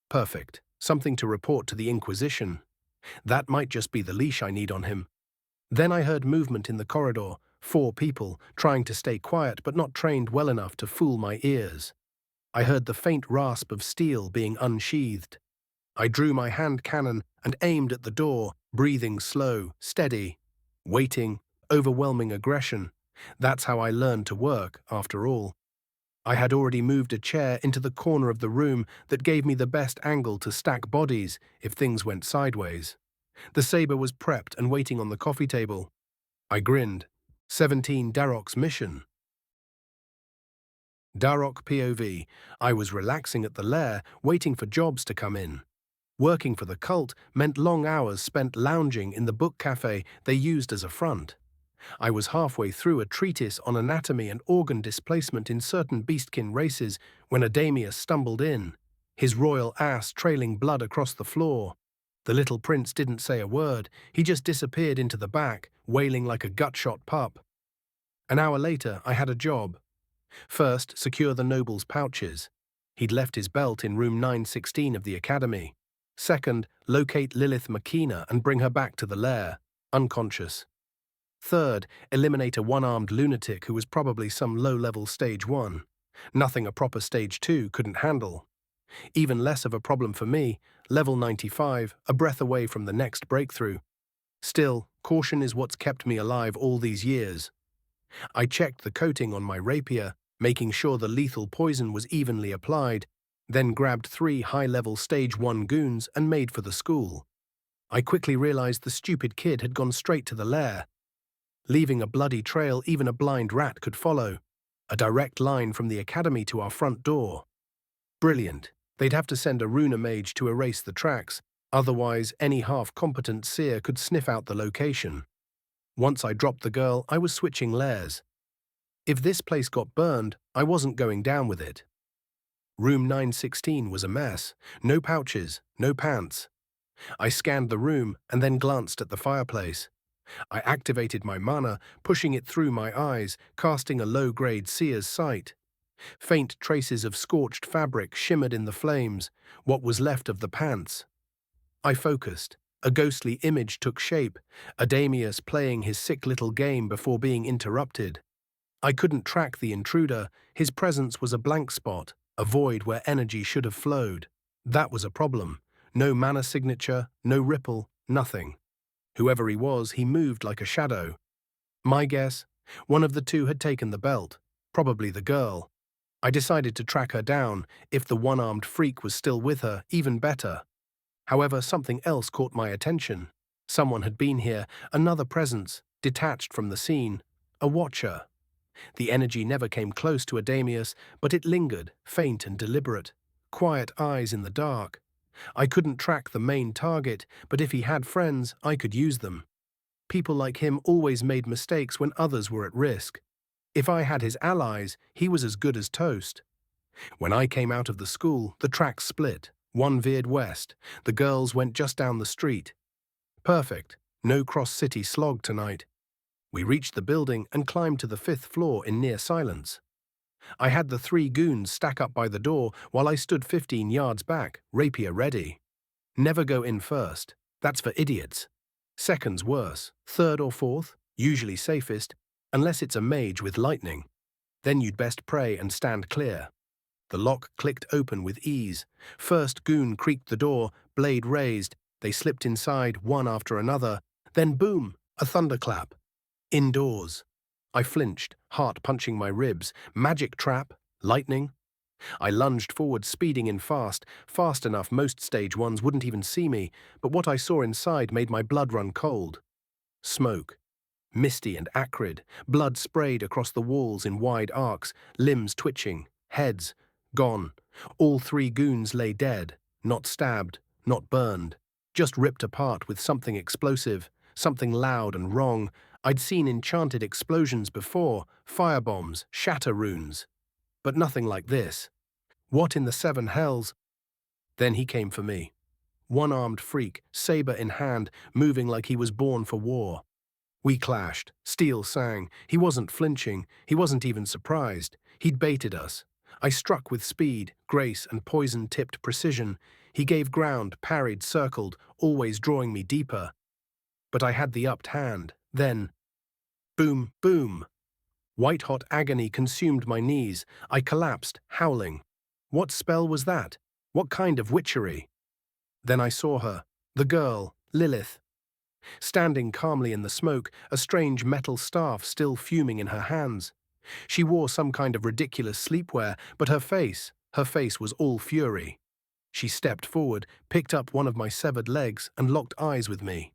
A: Perfect. Something to report to the Inquisition. That might just be the leash I need on him. Then I heard movement in the corridor, 4 people, trying to stay quiet but not trained well enough to fool my ears. I heard the faint rasp of steel being unsheathed. I drew my hand cannon and aimed at the door, breathing slow, steady, waiting, overwhelming aggression. That's how I learned to work, after all. I had already moved a chair into the corner of the room that gave me the best angle to stack bodies if things went sideways. The saber was prepped and waiting on the coffee table. I grinned. 17 Darok's mission. Darok POV. I was relaxing at the lair, waiting for jobs to come in. Working for the cult meant long hours spent lounging in the book cafe they used as a front. I was halfway through a treatise on anatomy and organ displacement in certain beastkin races when Adamius stumbled in, his royal ass trailing blood across the floor. The little prince didn't say a word, he just disappeared into the back, wailing like a gut-shot pup. An hour later, I had a job. First, secure the noble's pouches. He'd left his belt in room 916 of the academy. Second, locate Lilith Makina and bring her back to the lair, unconscious. Third, eliminate a one-armed lunatic who was probably some low-level stage 1. Nothing a proper stage 2 couldn't handle. Even less of a problem for me, level 95, a breath away from the next breakthrough. Still, caution is what's kept me alive all these years. I checked the coating on my rapier, making sure the lethal poison was evenly applied, then grabbed 3 high-level Stage 1 goons and made for the school. I quickly realized the stupid kid had gone straight to the lair, leaving a bloody trail even a blind rat could follow, a direct line from the academy to our front door. Brilliant. They'd have to send a runa mage to erase the tracks, otherwise any half-competent seer could sniff out the location. Once I dropped the girl, I was switching lairs. If this place got burned, I wasn't going down with it. Room 916 was a mess. No pouches, no pants. I scanned the room and then glanced at the fireplace. I activated my mana, pushing it through my eyes, casting a low-grade seer's sight. Faint traces of scorched fabric shimmered in the flames, what was left of the pants. I focused. A ghostly image took shape, Adamius playing his sick little game before being interrupted. I couldn't track the intruder. His presence was a blank spot, a void where energy should have flowed. That was a problem. No mana signature, no ripple, nothing. Whoever he was, he moved like a shadow. My guess, one of the two had taken the belt, probably the girl. I decided to track her down. If the one-armed freak was still with her, even better. However, something else caught my attention. Someone had been here, another presence, detached from the scene, a watcher. The energy never came close to Adamius, but it lingered, faint and deliberate. Quiet eyes in the dark. I couldn't track the main target, but if he had friends, I could use them. People like him always made mistakes when others were at risk. If I had his allies, he was as good as toast. When I came out of the school, the tracks split. One veered west. The girls went just down the street. Perfect. No cross-city slog tonight. We reached the building and climbed to the 5th floor in near silence. I had the 3 goons stack up by the door while I stood 15 yards back, rapier ready. Never go in first. That's for idiots. Second's worse. 3rd or 4th, usually safest, unless it's a mage with lightning. Then you'd best pray and stand clear. The lock clicked open with ease. First goon creaked the door, blade raised. They slipped inside, one after another. Then boom, a thunderclap. Indoors. I flinched, heart punching my ribs. Magic trap? Lightning? I lunged forward, speeding in fast enough most Stage 1s wouldn't even see me, but what I saw inside made my blood run cold. Smoke. Misty and acrid, blood sprayed across the walls in wide arcs, limbs twitching, heads gone. All 3 goons lay dead, not stabbed, not burned, just ripped apart with something explosive, something loud and wrong. I'd seen enchanted explosions before, firebombs, shatter runes. But nothing like this. What in the 7 hells? Then he came for me. One-armed freak, saber in hand, moving like he was born for war. We clashed. Steel sang. He wasn't flinching. He wasn't even surprised. He'd baited us. I struck with speed, grace, and poison-tipped precision. He gave ground, parried, circled, always drawing me deeper. But I had the upped hand. Then, boom, boom. White-hot agony consumed my knees. I collapsed, howling. What spell was that? What kind of witchery? Then I saw her, the girl, Lilith. Standing calmly in the smoke, a strange metal staff still fuming in her hands. She wore some kind of ridiculous sleepwear, but her face was all fury. She stepped forward, picked up one of my severed legs, and locked eyes with me.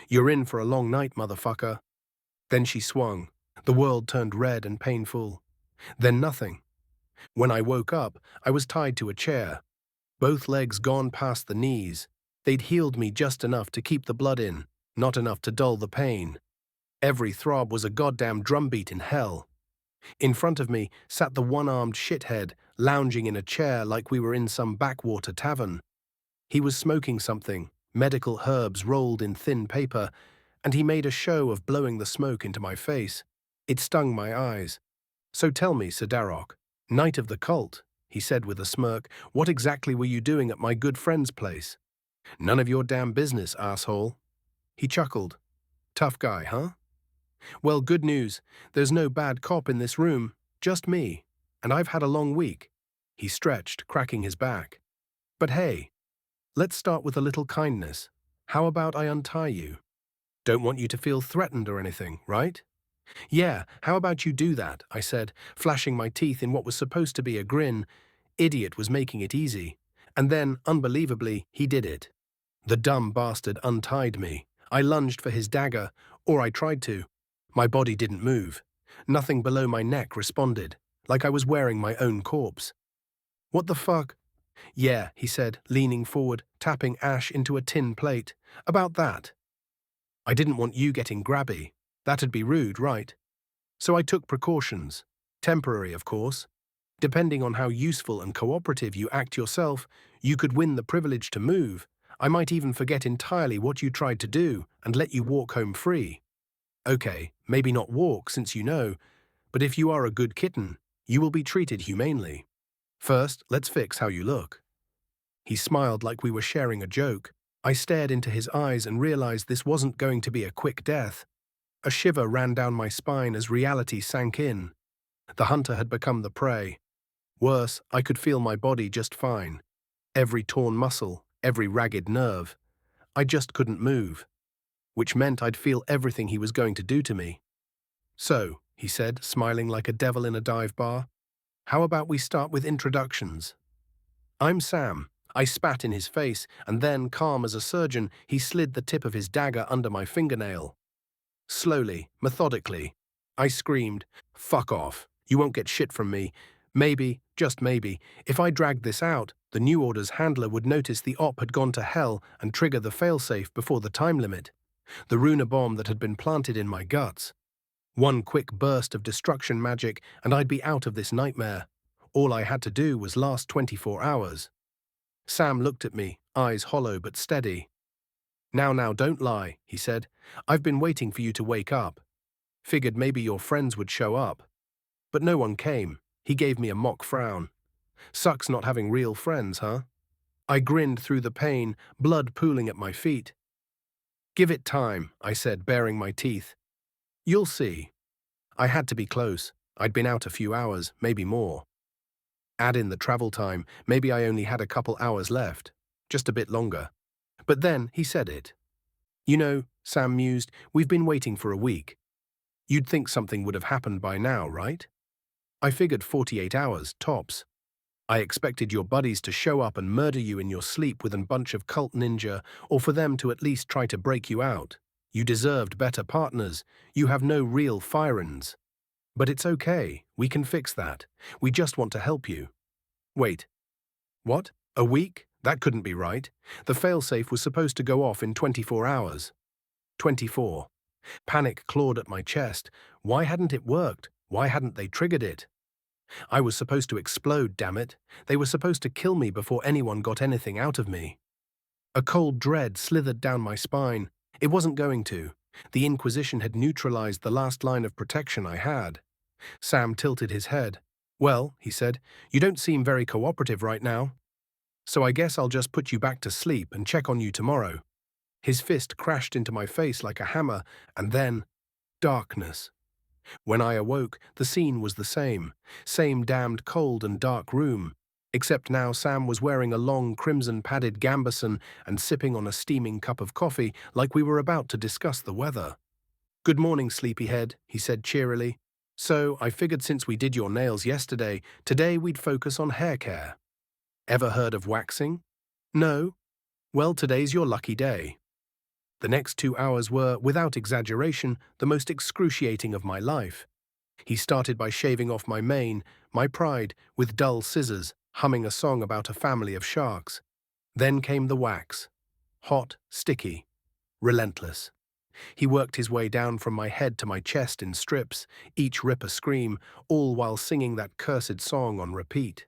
A: "You're in for a long night, motherfucker." Then she swung. The world turned red and painful. Then nothing. When I woke up, I was tied to a chair. Both legs gone past the knees. They'd healed me just enough to keep the blood in, not enough to dull the pain. Every throb was a goddamn drumbeat in hell. In front of me sat the one-armed shithead, lounging in a chair like we were in some backwater tavern. He was smoking something, medical herbs rolled in thin paper, and he made a show of blowing the smoke into my face. It stung my eyes. "So tell me, Sir Darroch, Knight of the Cult," he said with a smirk, "what exactly were you doing at my good friend's place?" "None of your damn business, asshole." He chuckled. "Tough guy, huh? Well, good news. There's no bad cop in this room, just me. And I've had a long week." He stretched, cracking his back. "But hey, let's start with a little kindness. How about I untie you?" Don't want you to feel threatened or anything, right? Yeah, how about you do that, I said, flashing my teeth in what was supposed to be a grin. Idiot was making it easy. And then, unbelievably, he did it. The dumb bastard untied me. I lunged for his dagger, or I tried to. My body didn't move. Nothing below my neck responded, like I was wearing my own corpse. What the fuck? Yeah, he said, leaning forward, tapping ash into a tin plate. About that. I didn't want you getting grabby. That'd be rude, right? So I took precautions. Temporary, of course. Depending on how useful and cooperative you act yourself, you could win the privilege to move. I might even forget entirely what you tried to do and let you walk home free. Okay, maybe not walk since you know, but if you are a good kitten, you will be treated humanely. First, let's fix how you look. He smiled like we were sharing a joke. I stared into his eyes and realized this wasn't going to be a quick death. A shiver ran down my spine as reality sank in. The hunter had become the prey. Worse, I could feel my body just fine. Every torn muscle, every ragged nerve. I just couldn't move, which meant I'd feel everything he was going to do to me. So, he said, smiling like a devil in a dive bar, how about we start with introductions? I'm Sam. I spat in his face, and then, calm as a surgeon, he slid the tip of his dagger under my fingernail. Slowly, methodically, I screamed, "Fuck off. You won't get shit from me. Maybe, just maybe, if I dragged this out, the New Order's handler would notice the op had gone to hell and trigger the failsafe before the time limit. The Runa bomb that had been planted in my guts. One quick burst of destruction magic and I'd be out of this nightmare. All I had to do was last 24 hours. Sam looked at me, eyes hollow but steady. Now, don't lie, he said. I've been waiting for you to wake up. Figured maybe your friends would show up. But no one came. He gave me a mock frown. Sucks not having real friends, huh? I grinned through the pain, blood pooling at my feet. Give it time, I said, baring my teeth. You'll see. I had to be close. I'd been out a few hours, maybe more. Add in the travel time, maybe I only had a couple hours left. Just a bit longer. But then he said it. You know, Sam mused, we've been waiting for a week. You'd think something would have happened by now, right? I figured 48 hours, tops. I expected your buddies to show up and murder you in your sleep with a bunch of cult ninja, or for them to at least try to break you out. You deserved better partners. You have no real firins. But it's okay. We can fix that. We just want to help you. Wait. What? A week? That couldn't be right. The failsafe was supposed to go off in 24 hours. 24. Panic clawed at my chest. Why hadn't it worked? Why hadn't they triggered it? I was supposed to explode, damn it. They were supposed to kill me before anyone got anything out of me. A cold dread slithered down my spine. It wasn't going to. The Inquisition had neutralized the last line of protection I had. Sam tilted his head. Well, he said, you don't seem very cooperative right now. So I guess I'll just put you back to sleep and check on you tomorrow. His fist crashed into my face like a hammer, and then darkness. When I awoke, the scene was the same damned cold and dark room, except now Sam was wearing a long crimson-padded gambeson and sipping on a steaming cup of coffee like we were about to discuss the weather. Good morning, sleepyhead, he said cheerily. So I figured since we did your nails yesterday, today we'd focus on hair care. Ever heard of waxing? No? Well, today's your lucky day. The next 2 hours were, without exaggeration, the most excruciating of my life. He started by shaving off my mane, my pride, with dull scissors, humming a song about a family of sharks. Then came the wax. Hot, sticky, relentless. He worked his way down from my head to my chest in strips, each rip a scream, all while singing that cursed song on repeat.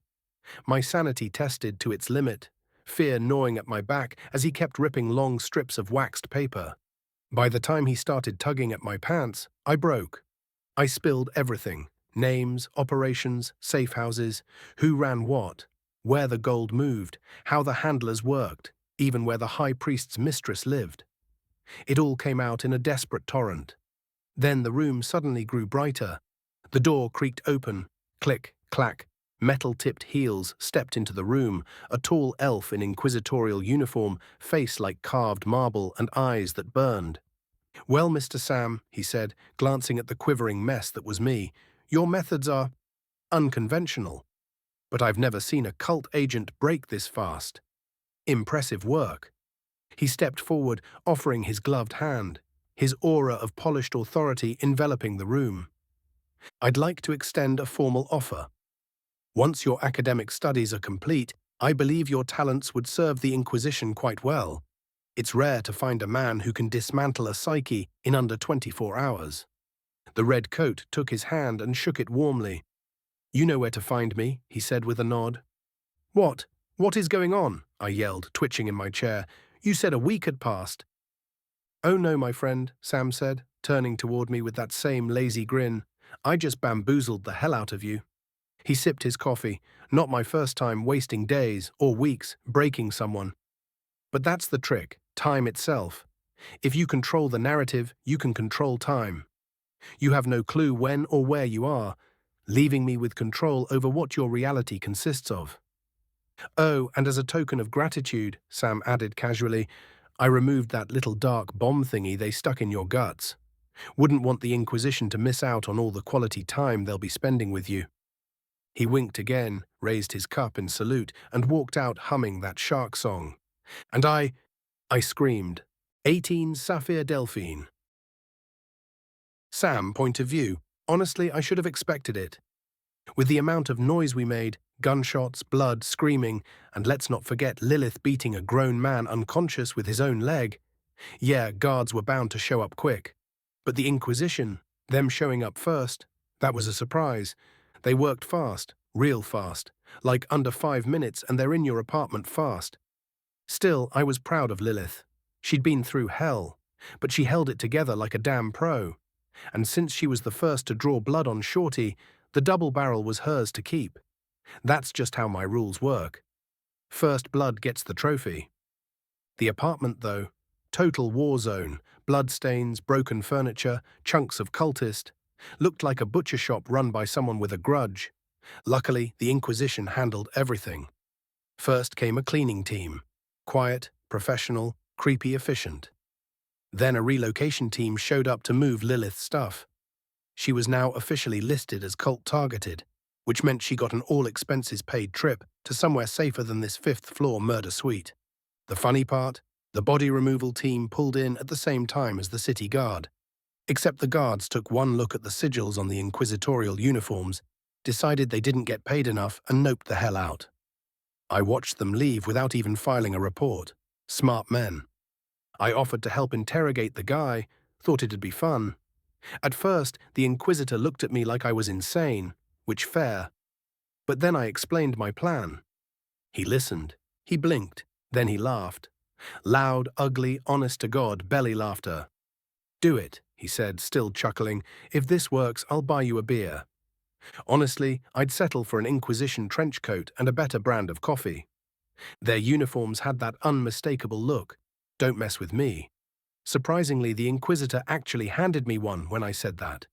A: My sanity tested to its limit, fear gnawing at my back as he kept ripping long strips of waxed paper. By the time he started tugging at my pants, I broke. I spilled everything: names, operations, safe houses, who ran what, where the gold moved, how the handlers worked, even where the high priest's mistress lived. It all came out in a desperate torrent. Then the room suddenly grew brighter. The door creaked open. Click, clack. Metal-tipped heels stepped into the room, a tall elf in inquisitorial uniform, face like carved marble and eyes that burned. Well, Mr. Sam, he said, glancing at the quivering mess that was me, your methods are unconventional, but I've never seen a cult agent break this fast. Impressive work. He stepped forward, offering his gloved hand, his aura of polished authority enveloping the room. I'd like to extend a formal offer. Once your academic studies are complete, I believe your talents would serve the Inquisition quite well. It's rare to find a man who can dismantle a psyche in under 24 hours. The red coat took his hand and shook it warmly. You know where to find me, he said with a nod. What? What is going on? I yelled, twitching in my chair. You said a week had passed. Oh no, my friend, Sam said, turning toward me with that same lazy grin. I just bamboozled the hell out of you. He sipped his coffee. Not my first time wasting days or weeks breaking someone. But that's the trick, time itself. If you control the narrative, you can control time. You have no clue when or where you are, leaving me with control over what your reality consists of. Oh, and as a token of gratitude, Sam added casually, I removed that little dark bomb thingy they stuck in your guts. Wouldn't want the Inquisition to miss out on all the quality time they'll be spending with you. He winked again, raised his cup in salute, and walked out humming that shark song. And I screamed, 18 Saphir Delphine. Sam, point of view. Honestly, I should have expected it. With the amount of noise we made, gunshots, blood, screaming, and let's not forget Lilith beating a grown man unconscious with his own leg. Yeah, guards were bound to show up quick. But the Inquisition, them showing up first, that was a surprise. They worked fast, real fast, like under 5 minutes and they're in your apartment fast. Still, I was proud of Lilith. She'd been through hell, but she held it together like a damn pro. And since she was the first to draw blood on Shorty, the double barrel was hers to keep. That's just how my rules work. First blood gets the trophy. The apartment, though, total war zone, bloodstains, broken furniture, chunks of cultist, looked like a butcher shop run by someone with a grudge. Luckily, the Inquisition handled everything. First came a cleaning team. Quiet, professional, creepy efficient. Then a relocation team showed up to move Lilith's stuff. She was now officially listed as cult-targeted, which meant she got an all-expenses-paid trip to somewhere safer than this 5th-floor murder suite. The funny part? The body removal team pulled in at the same time as the city guard. Except the guards took one look at the sigils on the inquisitorial uniforms, decided they didn't get paid enough, and noped the hell out. I watched them leave without even filing a report. Smart men. I offered to help interrogate the guy, thought it'd be fun. At first, the Inquisitor looked at me like I was insane, which fair. But then I explained my plan. He listened. He blinked. Then he laughed. Loud, ugly, honest-to-God belly laughter. Do it, he said, still chuckling. If this works, I'll buy you a beer. Honestly, I'd settle for an Inquisition trench coat and a better brand of coffee. Their uniforms had that unmistakable look. Don't mess with me. Surprisingly, the Inquisitor actually handed me one when I said that.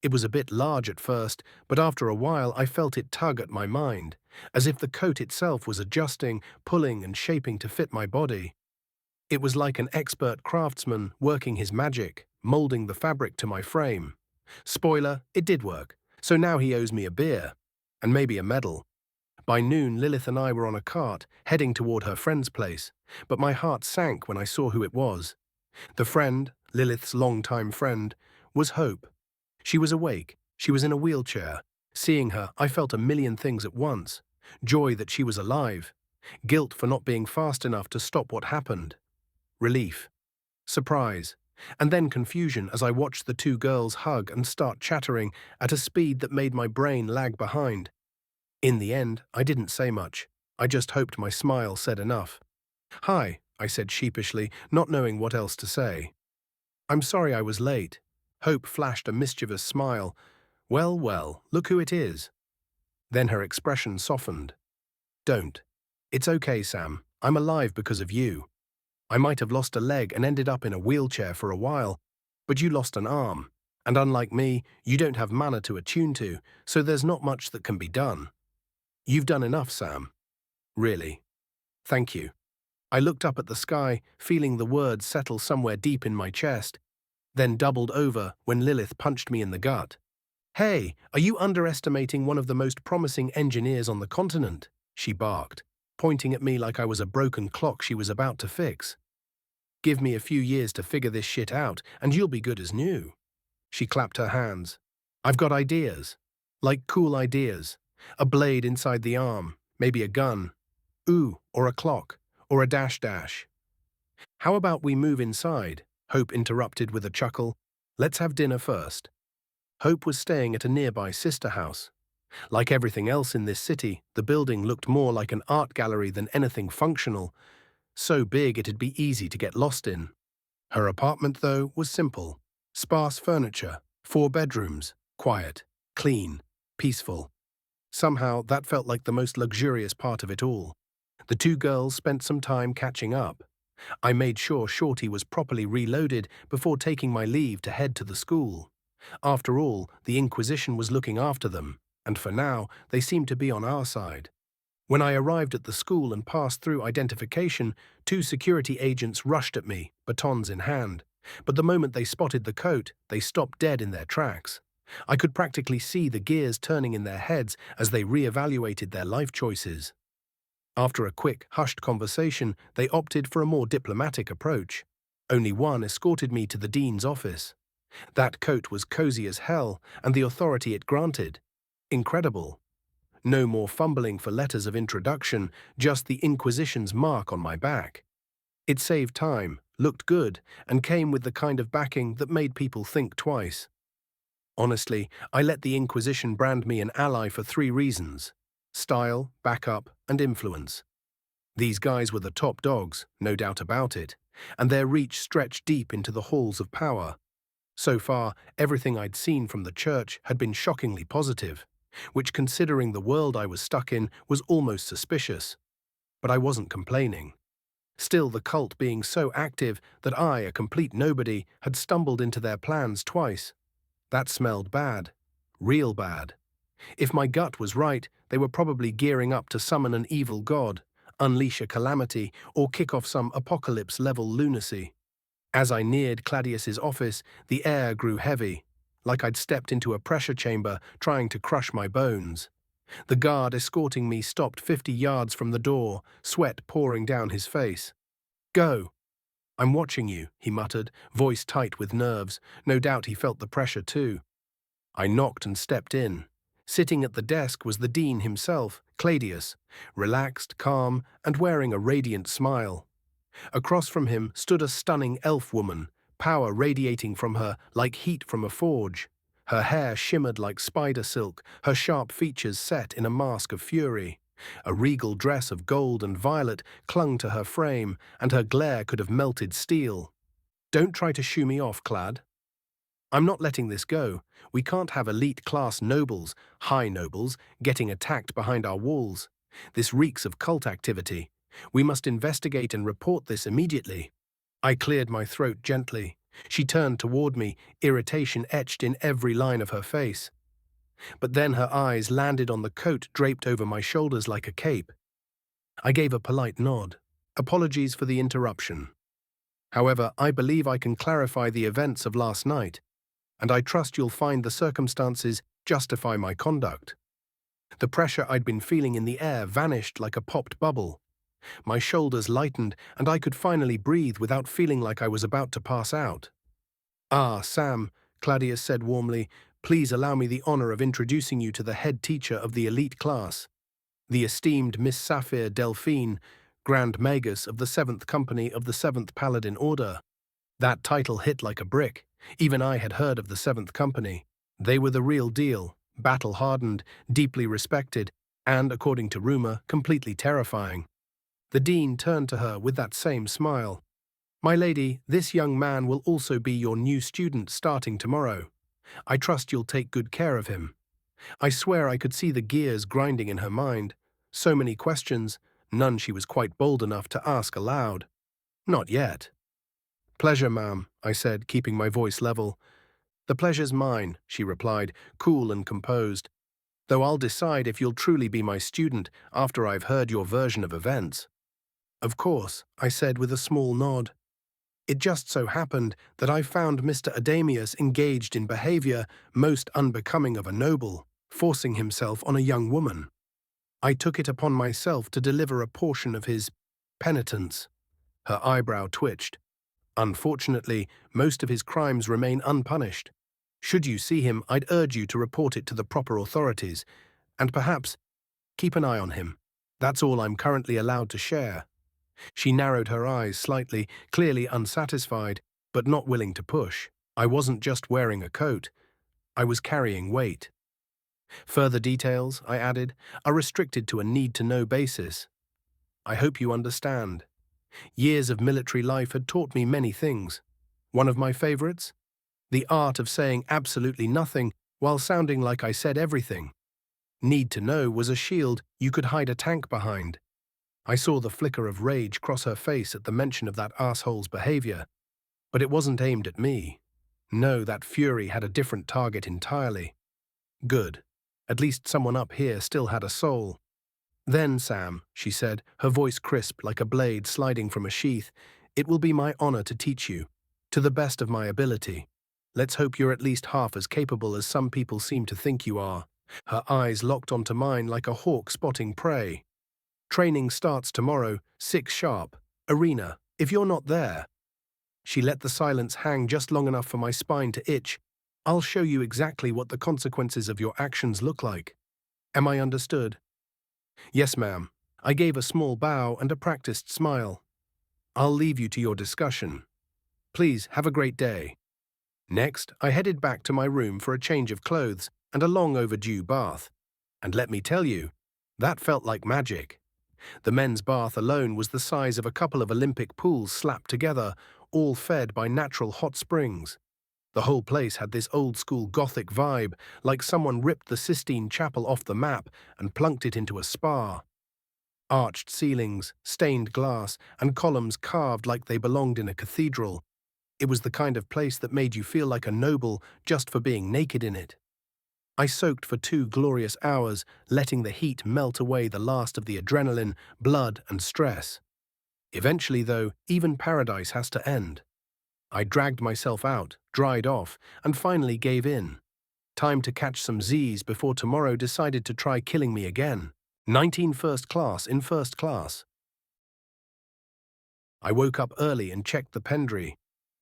A: It was a bit large at first, but after a while I felt it tug at my mind, as if the coat itself was adjusting, pulling and shaping to fit my body. It was like an expert craftsman working his magic, molding the fabric to my frame. Spoiler, it did work, so now he owes me a beer, and maybe a medal. By noon, Lilith and I were on a cart, heading toward her friend's place, but my heart sank when I saw who it was. The friend, Lilith's longtime friend, was Hope. She was awake. She was in a wheelchair. Seeing her, I felt a million things at once. Joy that she was alive. Guilt for not being fast enough to stop what happened. Relief. Surprise. And then confusion as I watched the two girls hug and start chattering at a speed that made my brain lag behind. In the end, I didn't say much. I just hoped my smile said enough. Hi, I said sheepishly, not knowing what else to say. I'm sorry I was late. Hope flashed a mischievous smile. Well, well, look who it is. Then her expression softened. Don't. It's okay, Sam. I'm alive because of you. I might have lost a leg and ended up in a wheelchair for a while, but you lost an arm. And unlike me, you don't have mana to attune to, so there's not much that can be done. You've done enough, Sam. Really. Thank you. I looked up at the sky, feeling the words settle somewhere deep in my chest. then doubled over when Lilith punched me in the gut. "Hey, are you underestimating one of the most promising engineers on the continent?" she barked, pointing at me like I was a broken clock she was about to fix. "Give me a few years to figure this shit out, and you'll be good as new." She clapped her hands. "I've got ideas. Like cool ideas. A blade inside the arm, maybe a gun. Ooh, or a clock, or a dash dash." "How about we move inside?" Hope interrupted with a chuckle. "Let's have dinner first." Hope was staying at a nearby sister house. Like everything else in this city, the building looked more like an art gallery than anything functional, so big it'd be easy to get lost in. Her apartment, though, was simple. Sparse furniture, 4 bedrooms, quiet, clean, peaceful. Somehow, that felt like the most luxurious part of it all. The 2 girls spent some time catching up. I made sure Shorty was properly reloaded before taking my leave to head to the school. After all, the Inquisition was looking after them, and for now, they seemed to be on our side. When I arrived at the school and passed through identification, 2 security agents rushed at me, batons in hand. But the moment they spotted the coat, they stopped dead in their tracks. I could practically see the gears turning in their heads as they re-evaluated their life choices. After a quick, hushed conversation, they opted for a more diplomatic approach. Only one escorted me to the dean's office. That coat was cozy as hell, and the authority it granted. Incredible. No more fumbling for letters of introduction, just the Inquisition's mark on my back. It saved time, looked good, and came with the kind of backing that made people think twice. Honestly, I let the Inquisition brand me an ally for 3 reasons: style, backup, and influence. These guys were the top dogs, no doubt about it, and their reach stretched deep into the halls of power. So far, everything I'd seen from the church had been shockingly positive, which, considering the world I was stuck in, was almost suspicious. But I wasn't complaining. Still, the cult being so active that I, a complete nobody, had stumbled into their plans twice. That smelled bad. Real bad. If my gut was right, they were probably gearing up to summon an evil god, unleash a calamity, or kick off some apocalypse-level lunacy. As I neared Claudius's office, the air grew heavy, like I'd stepped into a pressure chamber trying to crush my bones. The guard escorting me stopped 50 yards from the door, sweat pouring down his face. "Go." "I'm watching you," he muttered, voice tight with nerves. No doubt he felt the pressure too. I knocked and stepped in. Sitting at the desk was the dean himself, Claudius, relaxed, calm, and wearing a radiant smile. Across from him stood a stunning elf woman, power radiating from her like heat from a forge. Her hair shimmered like spider silk, her sharp features set in a mask of fury. A regal dress of gold and violet clung to her frame, and her glare could have melted steel. "Don't try to shoo me off, Clad. I'm not letting this go. We can't have elite-class nobles, high nobles, getting attacked behind our walls. This reeks of cult activity. We must investigate and report this immediately." I cleared my throat gently. She turned toward me, irritation etched in every line of her face. But then her eyes landed on the coat draped over my shoulders like a cape. I gave a polite nod. "Apologies for the interruption. However, I believe I can clarify the events of last night, and I trust you'll find the circumstances justify my conduct." The pressure I'd been feeling in the air vanished like a popped bubble. My shoulders lightened, and I could finally breathe without feeling like I was about to pass out. "Ah, Sam," Claudius said warmly, "please allow me the honor of introducing you to the head teacher of the elite class, the esteemed Miss Saphir Delphine, Grand Magus of the 7th Company of the 7th Paladin Order." That title hit like a brick. Even I had heard of the 7th Company. They were the real deal, battle-hardened, deeply respected, and, according to rumor, completely terrifying. The dean turned to her with that same smile. "My lady, this young man will also be your new student starting tomorrow. I trust you'll take good care of him." I swear I could see the gears grinding in her mind. So many questions, none she was quite bold enough to ask aloud. "Not yet." "Pleasure, ma'am," I said, keeping my voice level. "The pleasure's mine," she replied, cool and composed, "though I'll decide if you'll truly be my student after I've heard your version of events." "Of course," I said with a small nod. It just so happened that I found Mr. Adamius engaged in behavior most unbecoming of a noble, forcing himself on a young woman. I took it upon myself to deliver a portion of his penitence. Her eyebrow twitched. Unfortunately, most of his crimes remain unpunished. Should you see him, I'd urge you to report it to the proper authorities, and perhaps keep an eye on him. That's all I'm currently allowed to share. She narrowed her eyes slightly, clearly unsatisfied, but not willing to push. I wasn't just wearing a coat. I was carrying weight. Further details, I added, are restricted to a need-to-know basis. I hope you understand. Years of military life had taught me many things. One of my favorites? The art of saying absolutely nothing while sounding like I said everything. Need to know was a shield you could hide a tank behind. I saw the flicker of rage cross her face at the mention of that asshole's behavior, but it wasn't aimed at me. No, that fury had a different target entirely. Good. At least someone up here still had a soul. Then, Sam, she said, her voice crisp like a blade sliding from a sheath, it will be my honor to teach you, to the best of my ability. Let's hope you're at least half as capable as some people seem to think you are. Her eyes locked onto mine like a hawk spotting prey. Training starts tomorrow, 6 sharp. Arena, if you're not there. She let the silence hang just long enough for my spine to itch. I'll show you exactly what the consequences of your actions look like. Am I understood? Yes, ma'am. I gave a small bow and a practiced smile. I'll leave you to your discussion. Please have a great day. Next, I headed back to my room for a change of clothes and a long overdue bath. And let me tell you, that felt like magic. The men's bath alone was the size of a couple of Olympic pools slapped together, all fed by natural hot springs. The whole place had this old-school Gothic vibe, like someone ripped the Sistine Chapel off the map and plunked it into a spa. Arched ceilings, stained glass, and columns carved like they belonged in a cathedral. It was the kind of place that made you feel like a noble just for being naked in it. I soaked for 2 glorious hours, letting the heat melt away the last of the adrenaline, blood, and stress. Eventually, though, even paradise has to end. I dragged myself out, dried off, and finally gave in. Time to catch some Z's before tomorrow decided to try killing me again. 19 first class in first class. I woke up early and checked the pendry.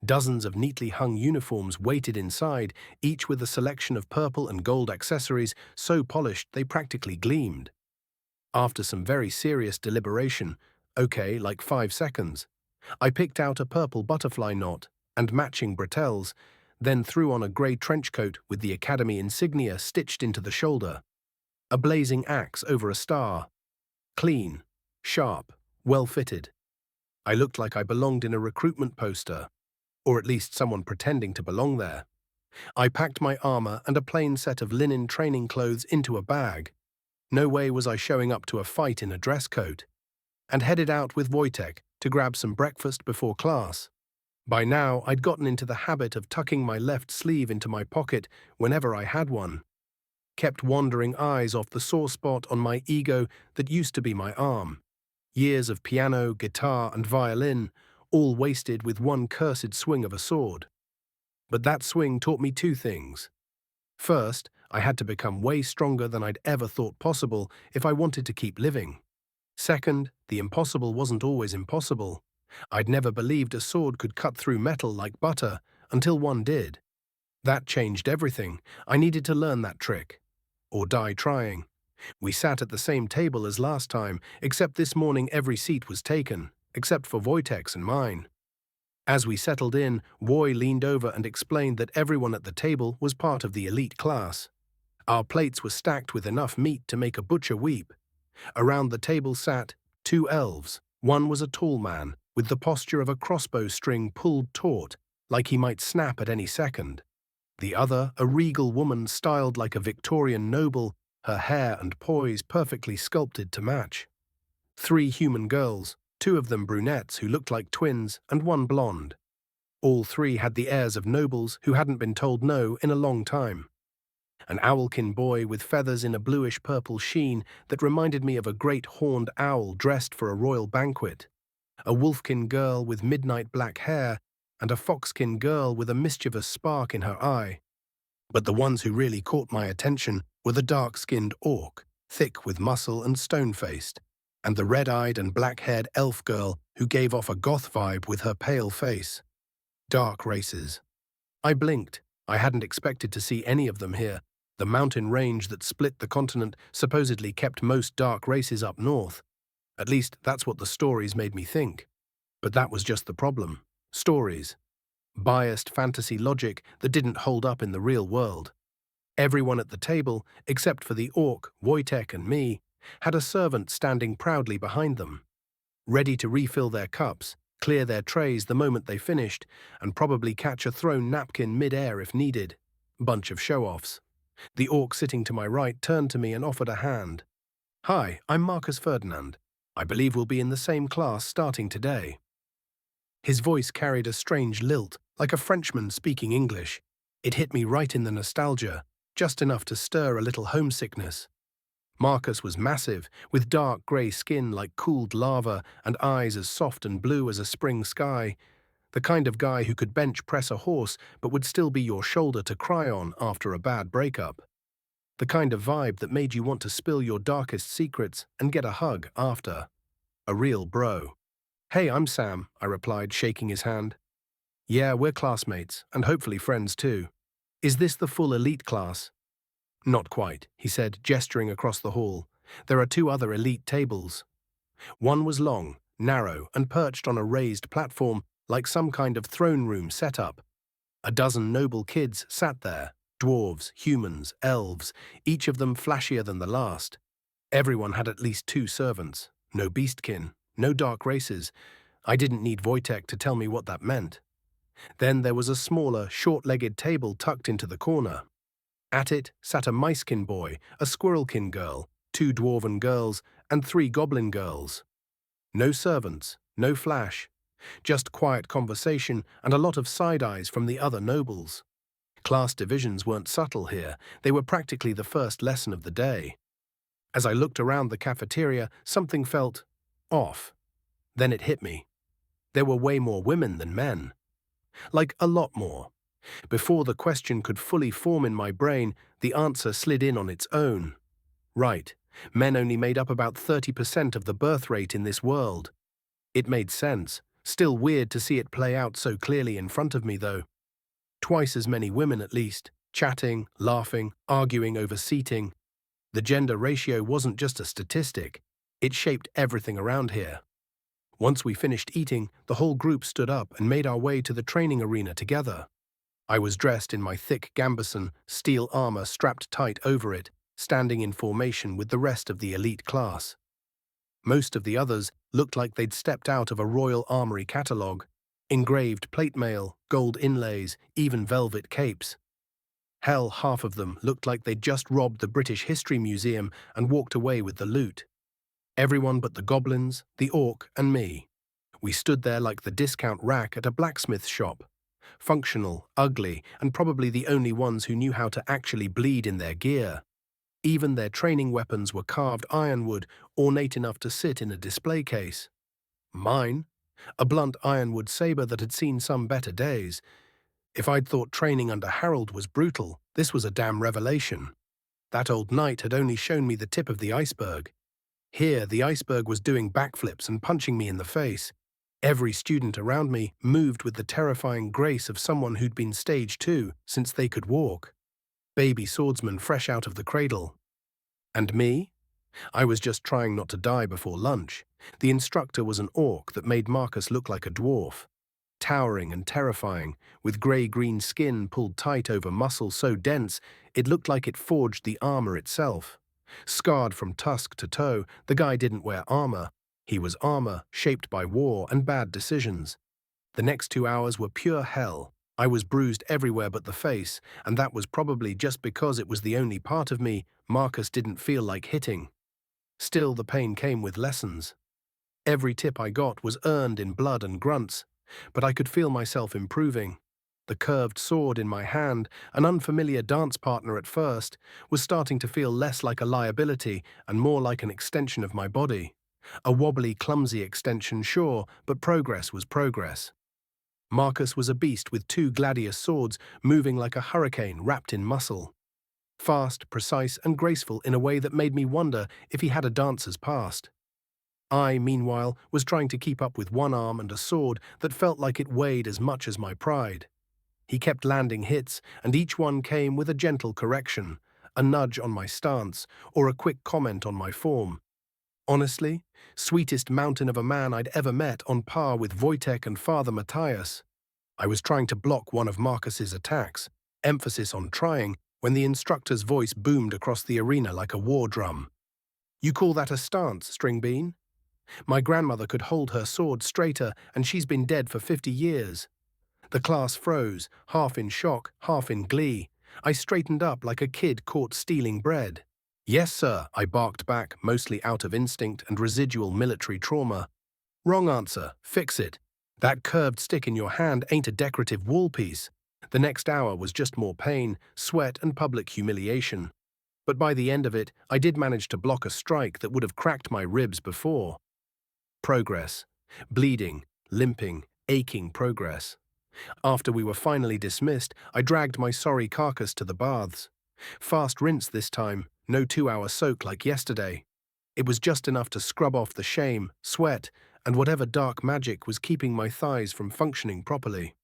A: Dozens of neatly hung uniforms waited inside, each with a selection of purple and gold accessories so polished they practically gleamed. After some very serious deliberation, okay, like 5 seconds, I picked out a purple butterfly knot and matching bretelles, then threw on a grey trench coat with the academy insignia stitched into the shoulder. A blazing axe over a star. Clean, sharp, well-fitted. I looked like I belonged in a recruitment poster, or at least someone pretending to belong there. I packed my armor and a plain set of linen training clothes into a bag. No way was I showing up to a fight in a dress coat. And headed out with Wojtek to grab some breakfast before class. By now, I'd gotten into the habit of tucking my left sleeve into my pocket whenever I had one. Kept wandering eyes off the sore spot on my ego that used to be my arm. Years of piano, guitar, and violin, all wasted with one cursed swing of a sword. But that swing taught me 2 things. First, I had to become way stronger than I'd ever thought possible if I wanted to keep living. Second, the impossible wasn't always impossible. I'd never believed a sword could cut through metal like butter until one did. That changed everything. I needed to learn that trick. Or die trying. We sat at the same table as last time, except this morning every seat was taken, except for Wojtek's and mine. As we settled in, Woy leaned over and explained that everyone at the table was part of the elite class. Our plates were stacked with enough meat to make a butcher weep. Around the table sat 2 elves. One was a tall man, with the posture of a crossbow string pulled taut, like he might snap at any second. The other, a regal woman styled like a Victorian noble, her hair and poise perfectly sculpted to match. 3 human girls, 2 of them brunettes who looked like twins, and 1 blonde. All 3 had the airs of nobles who hadn't been told no in a long time. An owlkin boy with feathers in a bluish-purple sheen that reminded me of a great horned owl dressed for a royal banquet. A wolfkin girl with midnight black hair and a fox-kin girl with a mischievous spark in her eye. But the ones who really caught my attention were the dark-skinned orc, thick with muscle and stone-faced, and the red-eyed and black-haired elf girl who gave off a goth vibe with her pale face. Dark races. I blinked. I hadn't expected to see any of them here. The mountain range that split the continent supposedly kept most dark races up north. At least that's what the stories made me think. But that was just the problem. Stories. Biased fantasy logic that didn't hold up in the real world. Everyone at the table, except for the orc, Wojtek and me, had a servant standing proudly behind them, ready to refill their cups, clear their trays the moment they finished, and probably catch a thrown napkin mid-air if needed. Bunch of show-offs. The orc sitting to my right turned to me and offered a hand. "Hi, I'm Marcus Ferdinand. I believe we'll be in the same class starting today." His voice carried a strange lilt, like a Frenchman speaking English. It hit me right in the nostalgia, just enough to stir a little homesickness. Marcus was massive, with dark grey skin like cooled lava and eyes as soft and blue as a spring sky. The kind of guy who could bench press a horse but would still be your shoulder to cry on after a bad breakup. The kind of vibe that made you want to spill your darkest secrets and get a hug after. A real bro. "Hey, I'm Sam," I replied, shaking his hand. "Yeah, we're classmates, and hopefully friends too. Is this the full elite class?" "Not quite," he said, gesturing across the hall. "There are 2 other elite tables." One was long, narrow, and perched on a raised platform like some kind of throne room setup. A dozen noble kids sat there, dwarves, humans, elves, each of them flashier than the last. Everyone had at least 2 servants. No beastkin, no dark races. I didn't need Wojtek to tell me what that meant. Then there was a smaller, short-legged table tucked into the corner. At it sat a micekin boy, a squirrelkin girl, 2 dwarven girls, and 3 goblin girls. No servants, no flash, just quiet conversation and a lot of side-eyes from the other nobles. Class divisions weren't subtle here, they were practically the first lesson of the day. As I looked around the cafeteria, something felt off. Then it hit me. There were way more women than men. Like, a lot more. Before the question could fully form in my brain, the answer slid in on its own. Right, men only made up about 30% of the birth rate in this world. It made sense. Still weird to see it play out so clearly in front of me, though. Twice as many women at least, chatting, laughing, arguing over seating. The gender ratio wasn't just a statistic. It shaped everything around here. Once we finished eating, the whole group stood up and made our way to the training arena together. I was dressed in my thick gambeson, steel armor strapped tight over it, standing in formation with the rest of the elite class. Most of the others looked like they'd stepped out of a Royal Armory catalogue. Engraved plate mail, gold inlays, even velvet capes. Hell, half of them looked like they'd just robbed the British History Museum and walked away with the loot. Everyone but the goblins, the orc, and me. We stood there like the discount rack at a blacksmith shop. Functional, ugly, and probably the only ones who knew how to actually bleed in their gear. Even their training weapons were carved ironwood, ornate enough to sit in a display case. Mine? A blunt ironwood saber that had seen some better days. If I'd thought training under Harold was brutal, this was a damn revelation. That old knight had only shown me the tip of the iceberg. Here, the iceberg was doing backflips and punching me in the face. Every student around me moved with the terrifying grace of someone who'd been stage 2 since they could walk. Baby swordsman fresh out of the cradle. And me? I was just trying not to die before lunch. The instructor was an orc that made Marcus look like a dwarf. Towering and terrifying, with grey-green skin pulled tight over muscle so dense it looked like it forged the armor itself. Scarred from tusk to toe, the guy didn't wear armor. He was armor, shaped by war and bad decisions. The next 2 hours were pure hell. I was bruised everywhere but the face, and that was probably just because it was the only part of me Marcus didn't feel like hitting. Still, the pain came with lessons. Every tip I got was earned in blood and grunts, but I could feel myself improving. The curved sword in my hand, an unfamiliar dance partner at first, was starting to feel less like a liability and more like an extension of my body. A wobbly, clumsy extension, sure, but progress was progress. Marcus was a beast with 2 gladius swords moving like a hurricane wrapped in muscle. Fast, precise, and graceful in a way that made me wonder if he had a dancer's past. I, meanwhile, was trying to keep up with one arm and a sword that felt like it weighed as much as my pride. He kept landing hits, and each one came with a gentle correction, a nudge on my stance, or a quick comment on my form. Honestly, sweetest mountain of a man I'd ever met, on par with Wojtek and Father Matthias. I was trying to block one of Marcus's attacks, emphasis on trying, when the instructor's voice boomed across the arena like a war drum. "You call that a stance, Stringbean? My grandmother could hold her sword straighter, and she's been dead for 50 years. The class froze, half in shock, half in glee. I straightened up like a kid caught stealing bread. "Yes, sir," I barked back, mostly out of instinct and residual military trauma. "Wrong answer. Fix it. That curved stick in your hand ain't a decorative wall piece." The next hour was just more pain, sweat, and public humiliation. But by the end of it, I did manage to block a strike that would have cracked my ribs before. Progress. Bleeding, limping, aching progress. After we were finally dismissed, I dragged my sorry carcass to the baths. Fast rinse this time, no 2-hour soak like yesterday. It was just enough to scrub off the shame, sweat, and whatever dark magic was keeping my thighs from functioning properly.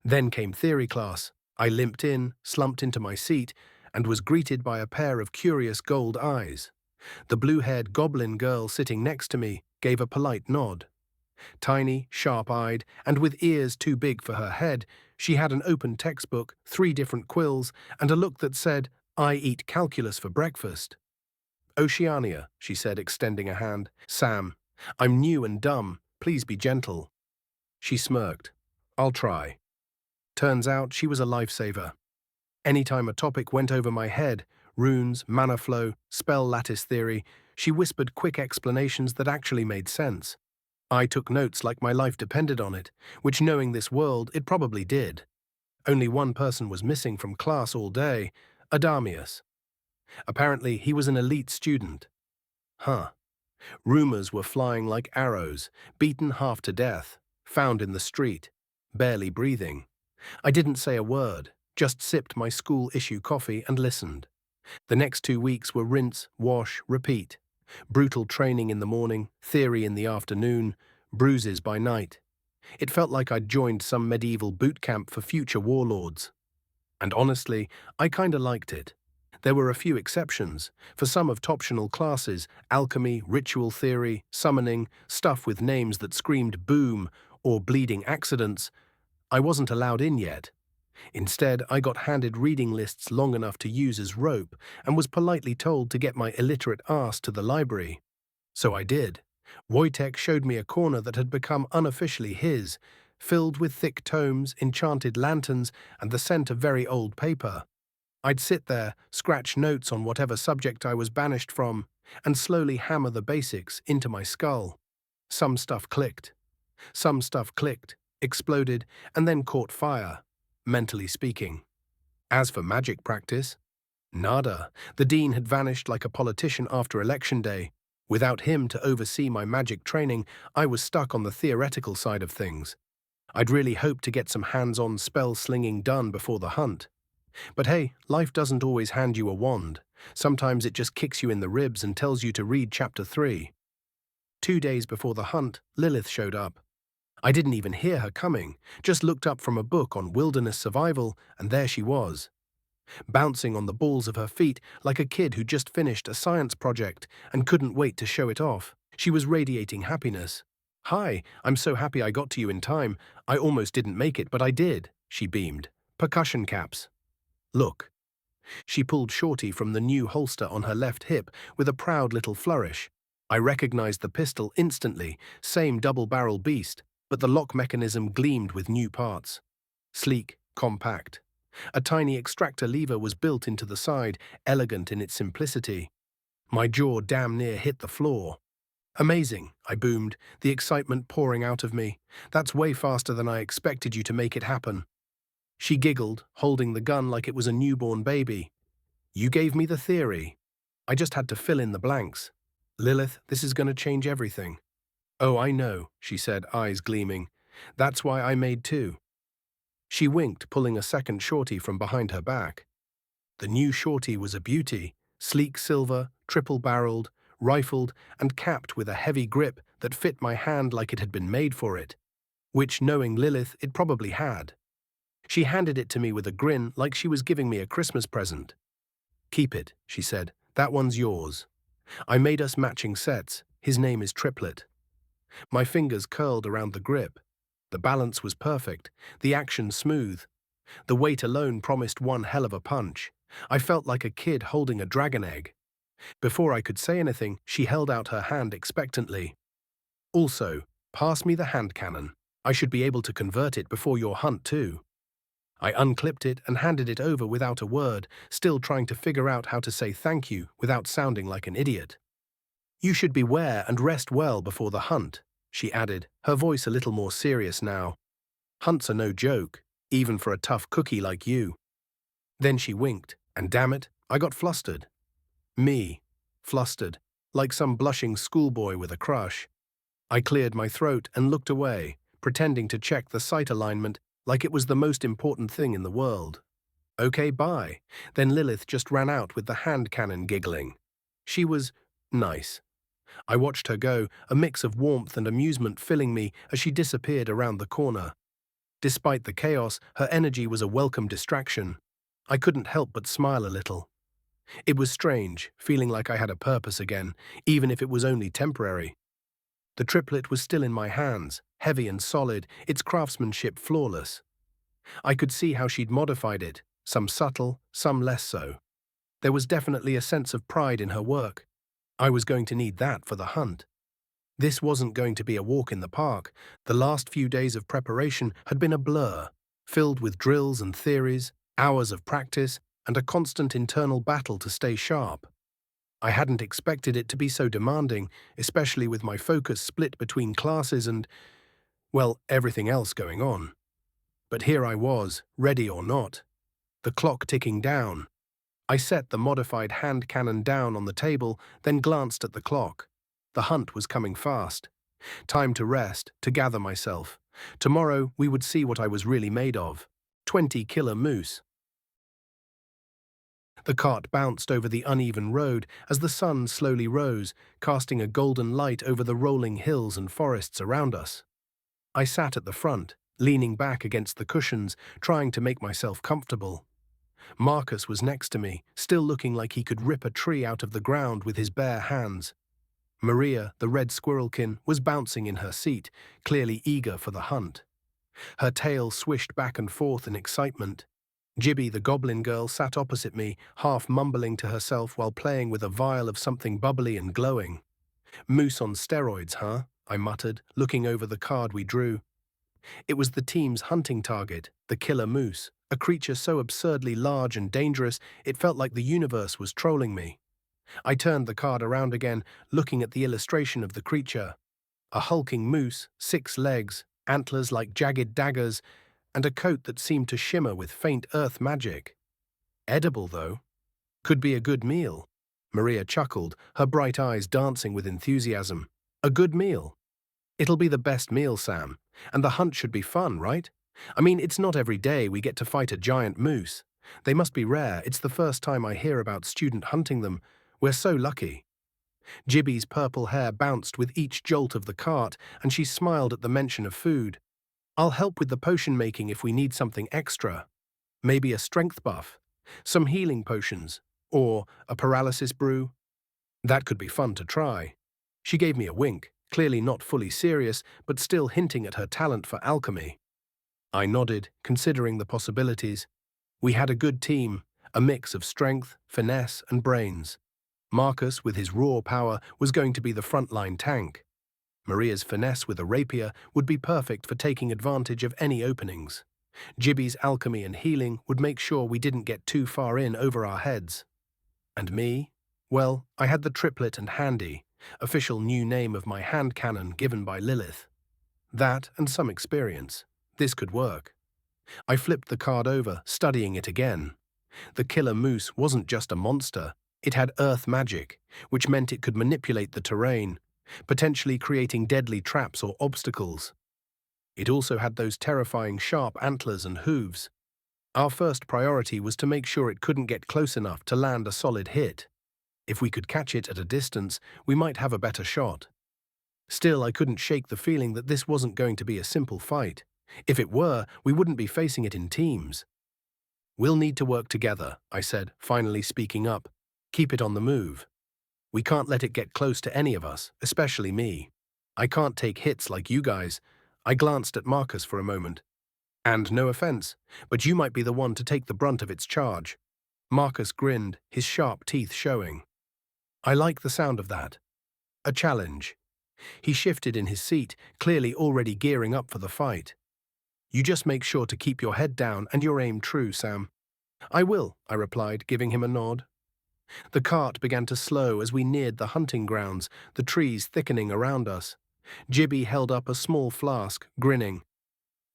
A: Then came theory class. I limped in, slumped into my seat, and was greeted by a pair of curious gold eyes. The blue-haired goblin girl sitting next to me gave a polite nod. Tiny, sharp-eyed, and with ears too big for her head, she had an open textbook, 3 different quills, and a look that said, "I eat calculus for breakfast." "Oceania," she said, extending a hand. "Sam, I'm new and dumb. Please be gentle." She smirked. "I'll try." Turns out she was a lifesaver. Anytime a topic went over my head, runes, mana flow, spell lattice theory, she whispered quick explanations that actually made sense. I took notes like my life depended on it, which, knowing this world, it probably did. Only one person was missing from class all day, Adamius. Apparently, he was an elite student. Huh. Rumors were flying like arrows, beaten half to death, found in the street, barely breathing. I didn't say a word, just sipped my school-issue coffee and listened. The next 2 weeks were rinse, wash, repeat. Brutal training in the morning, theory in the afternoon, bruises by night. It felt like I'd joined some medieval boot camp for future warlords. And honestly, I kinda liked it. There were a few exceptions. For some of optional classes, alchemy, ritual theory, summoning, stuff with names that screamed boom or bleeding accidents, I wasn't allowed in yet. Instead, I got handed reading lists long enough to use as rope and was politely told to get my illiterate ass to the library. So I did. Wojtek showed me a corner that had become unofficially his, filled with thick tomes, enchanted lanterns, and the scent of very old paper. I'd sit there, scratch notes on whatever subject I was banished from, and slowly hammer the basics into my skull. Some stuff clicked. Some stuff clicked, exploded, and then caught fire, mentally speaking. As for magic practice, nada. The dean had vanished like a politician after election day. Without him to oversee my magic training, I was stuck on the theoretical side of things. I'd really hoped to get some hands-on spell slinging done before the hunt. But hey, life doesn't always hand you a wand. Sometimes it just kicks you in the ribs and tells you to read chapter 3. 2 days before the hunt, Lilith showed up. I didn't even hear her coming, just looked up from a book on wilderness survival, and there she was, bouncing on the balls of her feet like a kid who just finished a science project and couldn't wait to show it off. She was radiating happiness. "Hi, I'm so happy I got to you in time. I almost didn't make it, but I did," she beamed. "Percussion caps. Look." She pulled Shorty from the new holster on her left hip with a proud little flourish. I recognized the pistol instantly, same double-barrel beast, but the lock mechanism gleamed with new parts. Sleek, compact. A tiny extractor lever was built into the side, elegant in its simplicity. My jaw damn near hit the floor. "Amazing," I boomed, the excitement pouring out of me. "That's way faster than I expected you to make it happen." She giggled, holding the gun like it was a newborn baby. "You gave me the theory. I just had to fill in the blanks. Lilith, this is going to change everything." "Oh, I know," she said, eyes gleaming. That's why I made two. She winked, pulling a second shorty from behind her back. The new shorty was a beauty, sleek silver, triple-barreled, rifled, and capped with a heavy grip that fit my hand like it had been made for it, which, knowing Lilith, it probably had. She handed it to me with a grin like she was giving me a Christmas present. "Keep it," she said. "That one's yours. I made us matching sets. His name is Triplet." My fingers curled around the grip. The balance was perfect, the action smooth. The weight alone promised one hell of a punch. I felt like a kid holding a dragon egg. Before I could say anything, she held out her hand expectantly. "Also, pass me the hand cannon. I should be able to convert it before your hunt too." I unclipped it and handed it over without a word, still trying to figure out how to say thank you without sounding like an idiot. "You should beware and rest well before the hunt," she added, her voice a little more serious now. "Hunts are no joke, even for a tough cookie like you." Then she winked, and damn it, I got flustered. Me, flustered, like some blushing schoolboy with a crush. I cleared my throat and looked away, pretending to check the sight alignment like it was the most important thing in the world. "Okay, bye." Then Lilith just ran out with the hand cannon giggling. She was nice. I watched her go, a mix of warmth and amusement filling me as she disappeared around the corner. Despite the chaos, her energy was a welcome distraction. I couldn't help but smile a little. It was strange, feeling like I had a purpose again, even if it was only temporary. The triplet was still in my hands, heavy and solid, its craftsmanship flawless. I could see how she'd modified it, some subtle, some less so. There was definitely a sense of pride in her work. I was going to need that for the hunt. This wasn't going to be a walk in the park. The last few days of preparation had been a blur, filled with drills and theories, hours of practice, and a constant internal battle to stay sharp. I hadn't expected it to be so demanding, especially with my focus split between classes and, well, everything else going on. But here I was, ready or not. The clock ticking down. I set the modified hand cannon down on the table, then glanced at the clock. The hunt was coming fast. Time to rest, to gather myself. Tomorrow we would see what I was really made of. 20 killer moose. The cart bounced over the uneven road as the sun slowly rose, casting a golden light over the rolling hills and forests around us. I sat at the front, leaning back against the cushions, trying to make myself comfortable. Marcus was next to me, still looking like he could rip a tree out of the ground with his bare hands. Maria, the red squirrelkin, was bouncing in her seat, clearly eager for the hunt. Her tail swished back and forth in excitement. Gibby, the goblin girl, sat opposite me, half mumbling to herself while playing with a vial of something bubbly and glowing. "Moose on steroids, huh?" I muttered, looking over the card we drew. It was the team's hunting target, the killer moose, a creature so absurdly large and dangerous it felt like the universe was trolling me. I turned the card around again, looking at the illustration of the creature. A hulking moose, 6 legs, antlers like jagged daggers, and a coat that seemed to shimmer with faint earth magic. Edible, though. Could be a good meal. Maria chuckled, her bright eyes dancing with enthusiasm. A good meal. It'll be the best meal, Sam. And the hunt should be fun, right? I mean, it's not every day we get to fight a giant moose. They must be rare. It's the first time I hear about student hunting them. We're so lucky. Gibby's purple hair bounced with each jolt of the cart, and she smiled at the mention of food. "I'll help with the potion making if we need something extra. Maybe a strength buff, some healing potions, or a paralysis brew. That could be fun to try." She gave me a wink, clearly not fully serious, but still hinting at her talent for alchemy. I nodded, considering the possibilities. We had a good team, a mix of strength, finesse, and brains. Marcus, with his raw power, was going to be the frontline tank. Maria's finesse with a rapier would be perfect for taking advantage of any openings. Gibby's alchemy and healing would make sure we didn't get too far in over our heads. And me? Well, I had the triplet and handy, official new name of my hand cannon given by Lilith. That and some experience. This could work. I flipped the card over, studying it again. The killer moose wasn't just a monster. It had earth magic, which meant it could manipulate the terrain, potentially creating deadly traps or obstacles. It also had those terrifying sharp antlers and hooves. Our first priority was to make sure it couldn't get close enough to land a solid hit. If we could catch it at a distance, we might have a better shot. Still, I couldn't shake the feeling that this wasn't going to be a simple fight. If it were, we wouldn't be facing it in teams. "We'll need to work together," I said, finally speaking up. "Keep it on the move. We can't let it get close to any of us, especially me. I can't take hits like you guys." I glanced at Marcus for a moment. "And no offense, but you might be the one to take the brunt of its charge." Marcus grinned, his sharp teeth showing. I like the sound of that. A challenge. He shifted in his seat, clearly already gearing up for the fight. "You just make sure to keep your head down and your aim true, Sam." "I will," I replied, giving him a nod. The cart began to slow as we neared the hunting grounds, the trees thickening around us. Gibby held up a small flask, grinning.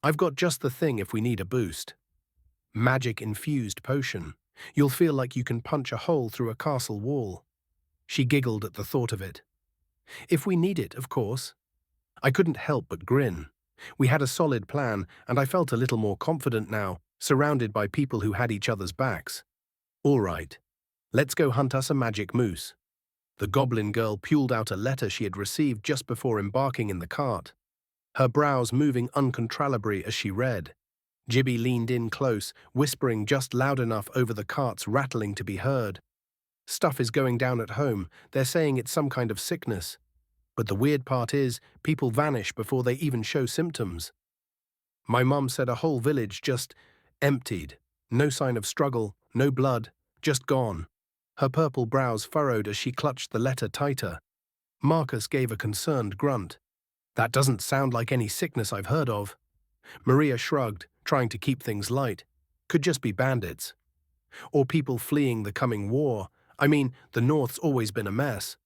A: "I've got just the thing if we need a boost. Magic-infused potion. You'll feel like you can punch a hole through a castle wall." She giggled at the thought of it. "If we need it, of course." I couldn't help but grin. We had a solid plan, and I felt a little more confident now, surrounded by people who had each other's backs. "All right. Let's go hunt us a magic moose." The goblin girl pulled out a letter she had received just before embarking in the cart, her brows moving uncontrollably as she read. Gibby leaned in close, whispering just loud enough over the cart's rattling to be heard. "Stuff is going down at home. They're saying it's some kind of sickness. But the weird part is, people vanish before they even show symptoms. My mum said a whole village just emptied. No sign of struggle, no blood, just gone." Her purple brows furrowed as she clutched the letter tighter. Marcus gave a concerned grunt. "That doesn't sound like any sickness I've heard of." Maria shrugged, trying to keep things light. "Could just be bandits. Or people fleeing the coming war. I mean, the North's always been a mess."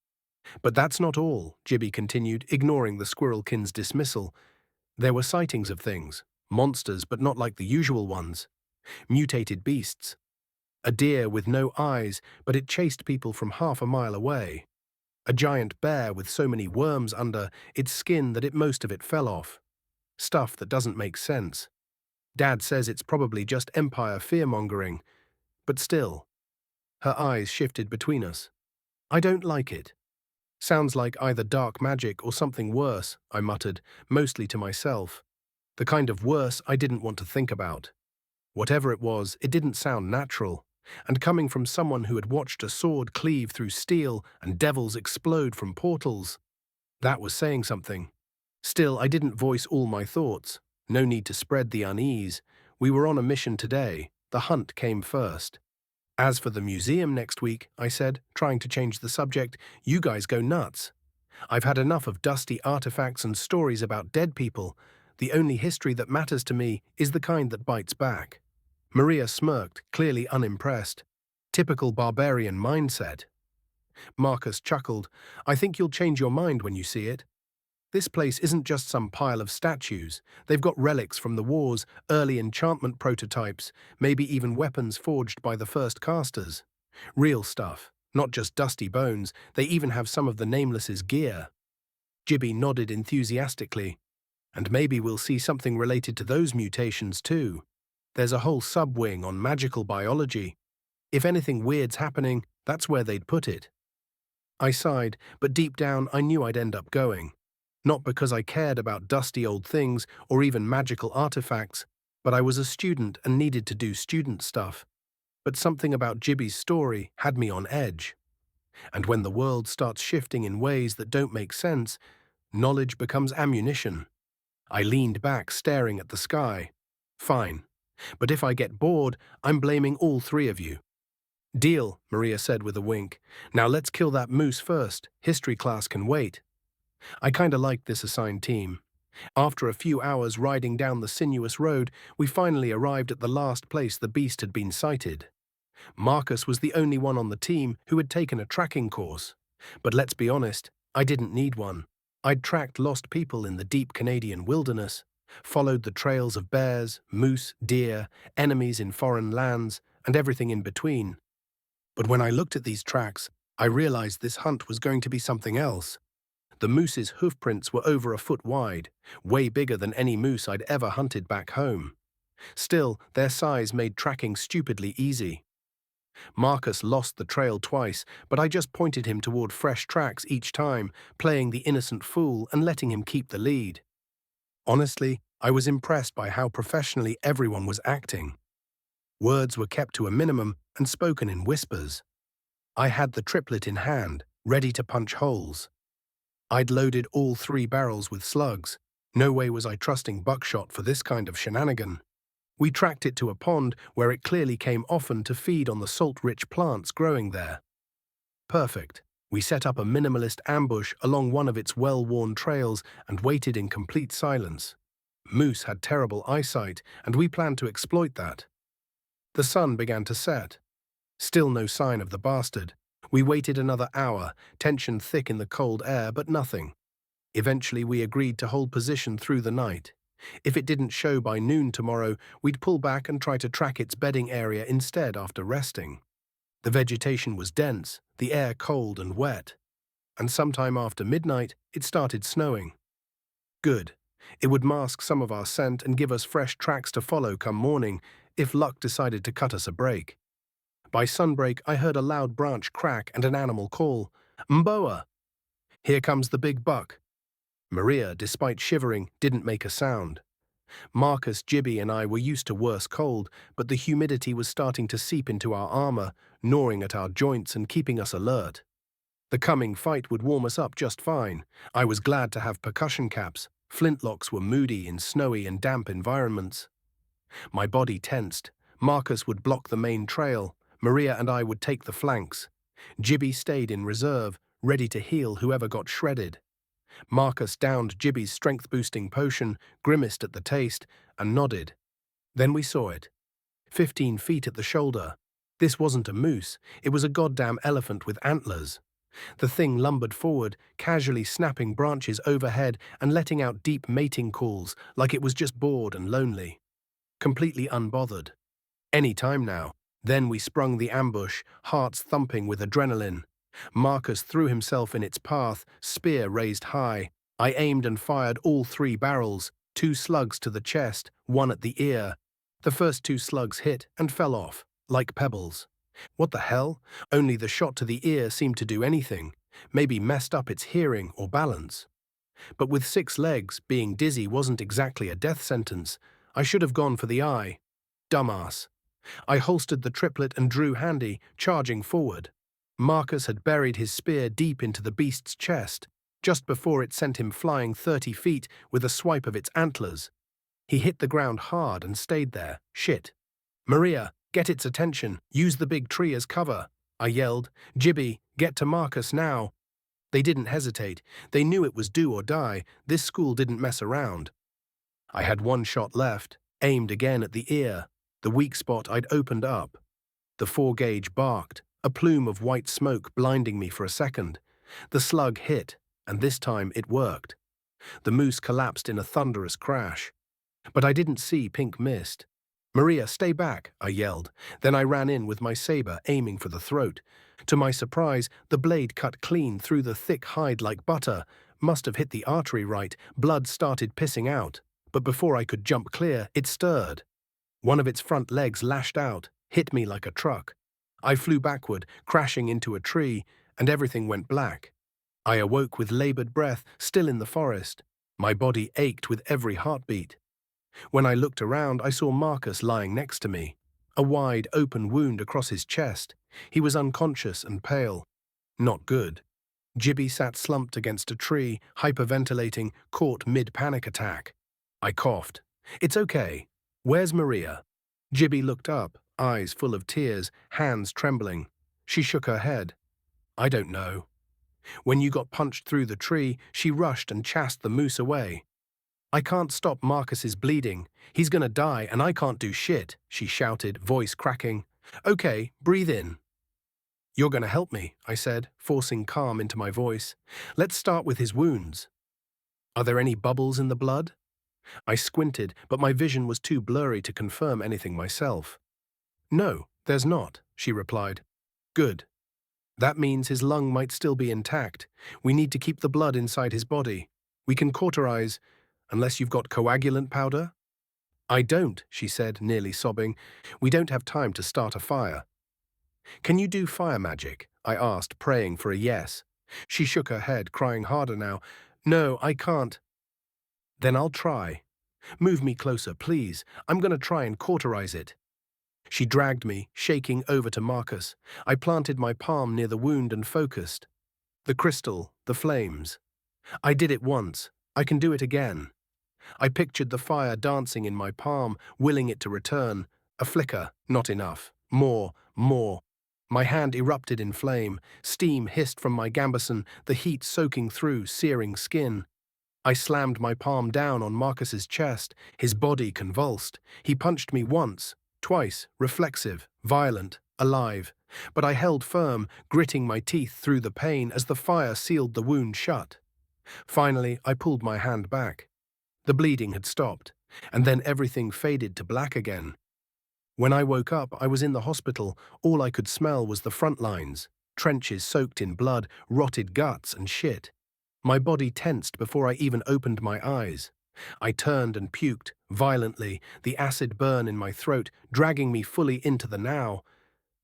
A: "But that's not all," Gibby continued, ignoring the squirrelkin's dismissal. "There were sightings of things. Monsters, but not like the usual ones. Mutated beasts. A deer with no eyes, but it chased people from half a mile away. A giant bear with so many worms under its skin that most of it fell off. Stuff that doesn't make sense. Dad says it's probably just Empire fear-mongering. But still." Her eyes shifted between us. "I don't like it. Sounds like either dark magic or something worse," I muttered, mostly to myself. The kind of worse I didn't want to think about. Whatever it was, it didn't sound natural. And coming from someone who had watched a sword cleave through steel and devils explode from portals, that was saying something. Still, I didn't voice all my thoughts. No need to spread the unease. We were on a mission today. The hunt came first. "As for the museum next week," I said, trying to change the subject, "you guys go nuts. I've had enough of dusty artifacts and stories about dead people. The only history that matters to me is the kind that bites back." Maria smirked, clearly unimpressed. Typical barbarian mindset. Marcus chuckled. "I think you'll change your mind when you see it. This place isn't just some pile of statues. They've got relics from the wars, early enchantment prototypes, maybe even weapons forged by the first casters. Real stuff, not just dusty bones. They even have some of the Nameless's gear." Gibby nodded enthusiastically. "And maybe we'll see something related to those mutations too. There's a whole sub-wing on magical biology. If anything weird's happening, that's where they'd put it." I sighed, but deep down I knew I'd end up going. Not because I cared about dusty old things or even magical artifacts, but I was a student and needed to do student stuff. But something about Gibby's story had me on edge. And when the world starts shifting in ways that don't make sense, knowledge becomes ammunition. I leaned back, staring at the sky. "Fine. But if I get bored, I'm blaming all three of you." "Deal," Maria said with a wink. "Now let's kill that moose first. History class can wait." I kinda liked this assigned team. After a few hours riding down the sinuous road, we finally arrived at the last place the beast had been sighted. Marcus was the only one on the team who had taken a tracking course. But let's be honest, I didn't need one. I'd tracked lost people in the deep Canadian wilderness, followed the trails of bears, moose, deer, enemies in foreign lands, and everything in between. But when I looked at these tracks, I realized this hunt was going to be something else. The moose's hoofprints were over a foot wide, way bigger than any moose I'd ever hunted back home. Still, their size made tracking stupidly easy. Marcus lost the trail twice, but I just pointed him toward fresh tracks each time, playing the innocent fool and letting him keep the lead. Honestly, I was impressed by how professionally everyone was acting. Words were kept to a minimum and spoken in whispers. I had the triplet in hand, ready to punch holes. I'd loaded all 3 barrels with slugs. No way was I trusting buckshot for this kind of shenanigan. We tracked it to a pond where it clearly came often to feed on the salt-rich plants growing there. Perfect. We set up a minimalist ambush along one of its well-worn trails and waited in complete silence. Moose had terrible eyesight, and we planned to exploit that. The sun began to set. Still no sign of the bastard. We waited another hour, tension thick in the cold air, but nothing. Eventually we agreed to hold position through the night. If it didn't show by noon tomorrow, we'd pull back and try to track its bedding area instead after resting. The vegetation was dense, the air cold and wet. And sometime after midnight, it started snowing. Good. It would mask some of our scent and give us fresh tracks to follow come morning, if luck decided to cut us a break. By sunbreak, I heard a loud branch crack and an animal call, "Mboa!" Here comes the big buck. Maria, despite shivering, didn't make a sound. Marcus, Gibby, and I were used to worse cold, but the humidity was starting to seep into our armor, gnawing at our joints and keeping us alert. The coming fight would warm us up just fine. I was glad to have percussion caps. Flintlocks were moody in snowy and damp environments. My body tensed. Marcus would block the main trail. Maria and I would take the flanks. Gibby stayed in reserve, ready to heal whoever got shredded. Marcus downed Gibby's strength-boosting potion, grimaced at the taste, and nodded. Then we saw it. 15 feet at the shoulder. This wasn't a moose, it was a goddamn elephant with antlers. The thing lumbered forward, casually snapping branches overhead and letting out deep mating calls like it was just bored and lonely. Completely unbothered. Any time now. Then we sprung the ambush, hearts thumping with adrenaline. Marcus threw himself in its path, spear raised high. I aimed and fired all 3 barrels, 2 slugs to the chest, 1 at the ear. The first 2 slugs hit and fell off, like pebbles. What the hell? Only the shot to the ear seemed to do anything, maybe messed up its hearing or balance. But with 6 legs, being dizzy wasn't exactly a death sentence. I should have gone for the eye. Dumbass. I holstered the triplet and drew handy, charging forward. Marcus had buried his spear deep into the beast's chest, just before it sent him flying 30 feet with a swipe of its antlers. He hit the ground hard and stayed there. Shit. Maria, get its attention. Use the big tree as cover. I yelled. Gibby, get to Marcus now. They didn't hesitate. They knew it was do or die. This school didn't mess around. I had 1 shot left, aimed again at the ear, the weak spot I'd opened up. The 4-gauge barked, a plume of white smoke blinding me for a second. The slug hit, and this time it worked. The moose collapsed in a thunderous crash. But I didn't see pink mist. Maria, stay back, I yelled. Then I ran in with my saber, aiming for the throat. To my surprise, the blade cut clean through the thick hide like butter. Must have hit the artery right. Blood started pissing out. But before I could jump clear, it stirred. One of its front legs lashed out, hit me like a truck. I flew backward, crashing into a tree, and everything went black. I awoke with labored breath, still in the forest. My body ached with every heartbeat. When I looked around, I saw Marcus lying next to me. A wide, open wound across his chest. He was unconscious and pale. Not good. Gibby sat slumped against a tree, hyperventilating, caught mid-panic attack. I coughed. It's okay. Where's Maria? Gibby looked up, eyes full of tears, hands trembling. She shook her head. I don't know. When you got punched through the tree, she rushed and chased the moose away. I can't stop Marcus's bleeding. He's gonna die and I can't do shit, she shouted, voice cracking. Okay, breathe in. You're gonna help me, I said, forcing calm into my voice. Let's start with his wounds. Are there any bubbles in the blood? I squinted, but my vision was too blurry to confirm anything myself. No, there's not, she replied. Good. That means his lung might still be intact. We need to keep the blood inside his body. We can cauterize, unless you've got coagulant powder? I don't, she said, nearly sobbing. We don't have time to start a fire. Can you do fire magic? I asked, praying for a yes. She shook her head, crying harder now. No, I can't. Then I'll try. Move me closer, please. I'm going to try and cauterize it. She dragged me, shaking, over to Marcus. I planted my palm near the wound and focused. The crystal, the flames. I did it once. I can do it again. I pictured the fire dancing in my palm, willing it to return. A flicker, not enough. More, more. My hand erupted in flame. Steam hissed from my gambeson, the heat soaking through, searing skin. I slammed my palm down on Marcus's chest, his body convulsed. He punched me once, twice, reflexive, violent, alive. But I held firm, gritting my teeth through the pain as the fire sealed the wound shut. Finally, I pulled my hand back. The bleeding had stopped, and then everything faded to black again. When I woke up, I was in the hospital. All I could smell was the front lines, trenches soaked in blood, rotted guts and shit. My body tensed before I even opened my eyes. I turned and puked, violently, the acid burn in my throat, dragging me fully into the now.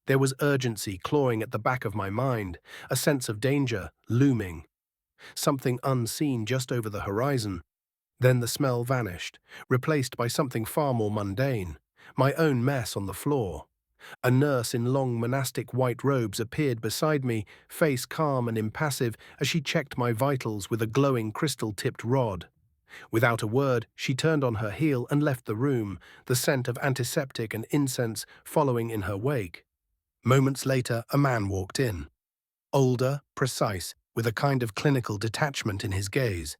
A: There was urgency clawing at the back of my mind, a sense of danger, looming. Something unseen just over the horizon. Then the smell vanished, replaced by something far more mundane, my own mess on the floor. A nurse in long monastic white robes appeared beside me, face calm and impassive as she checked my vitals with a glowing crystal-tipped rod. Without a word, she turned on her heel and left the room, the scent of antiseptic and incense following in her wake. Moments later, a man walked in. Older, precise, with a kind of clinical detachment in his gaze.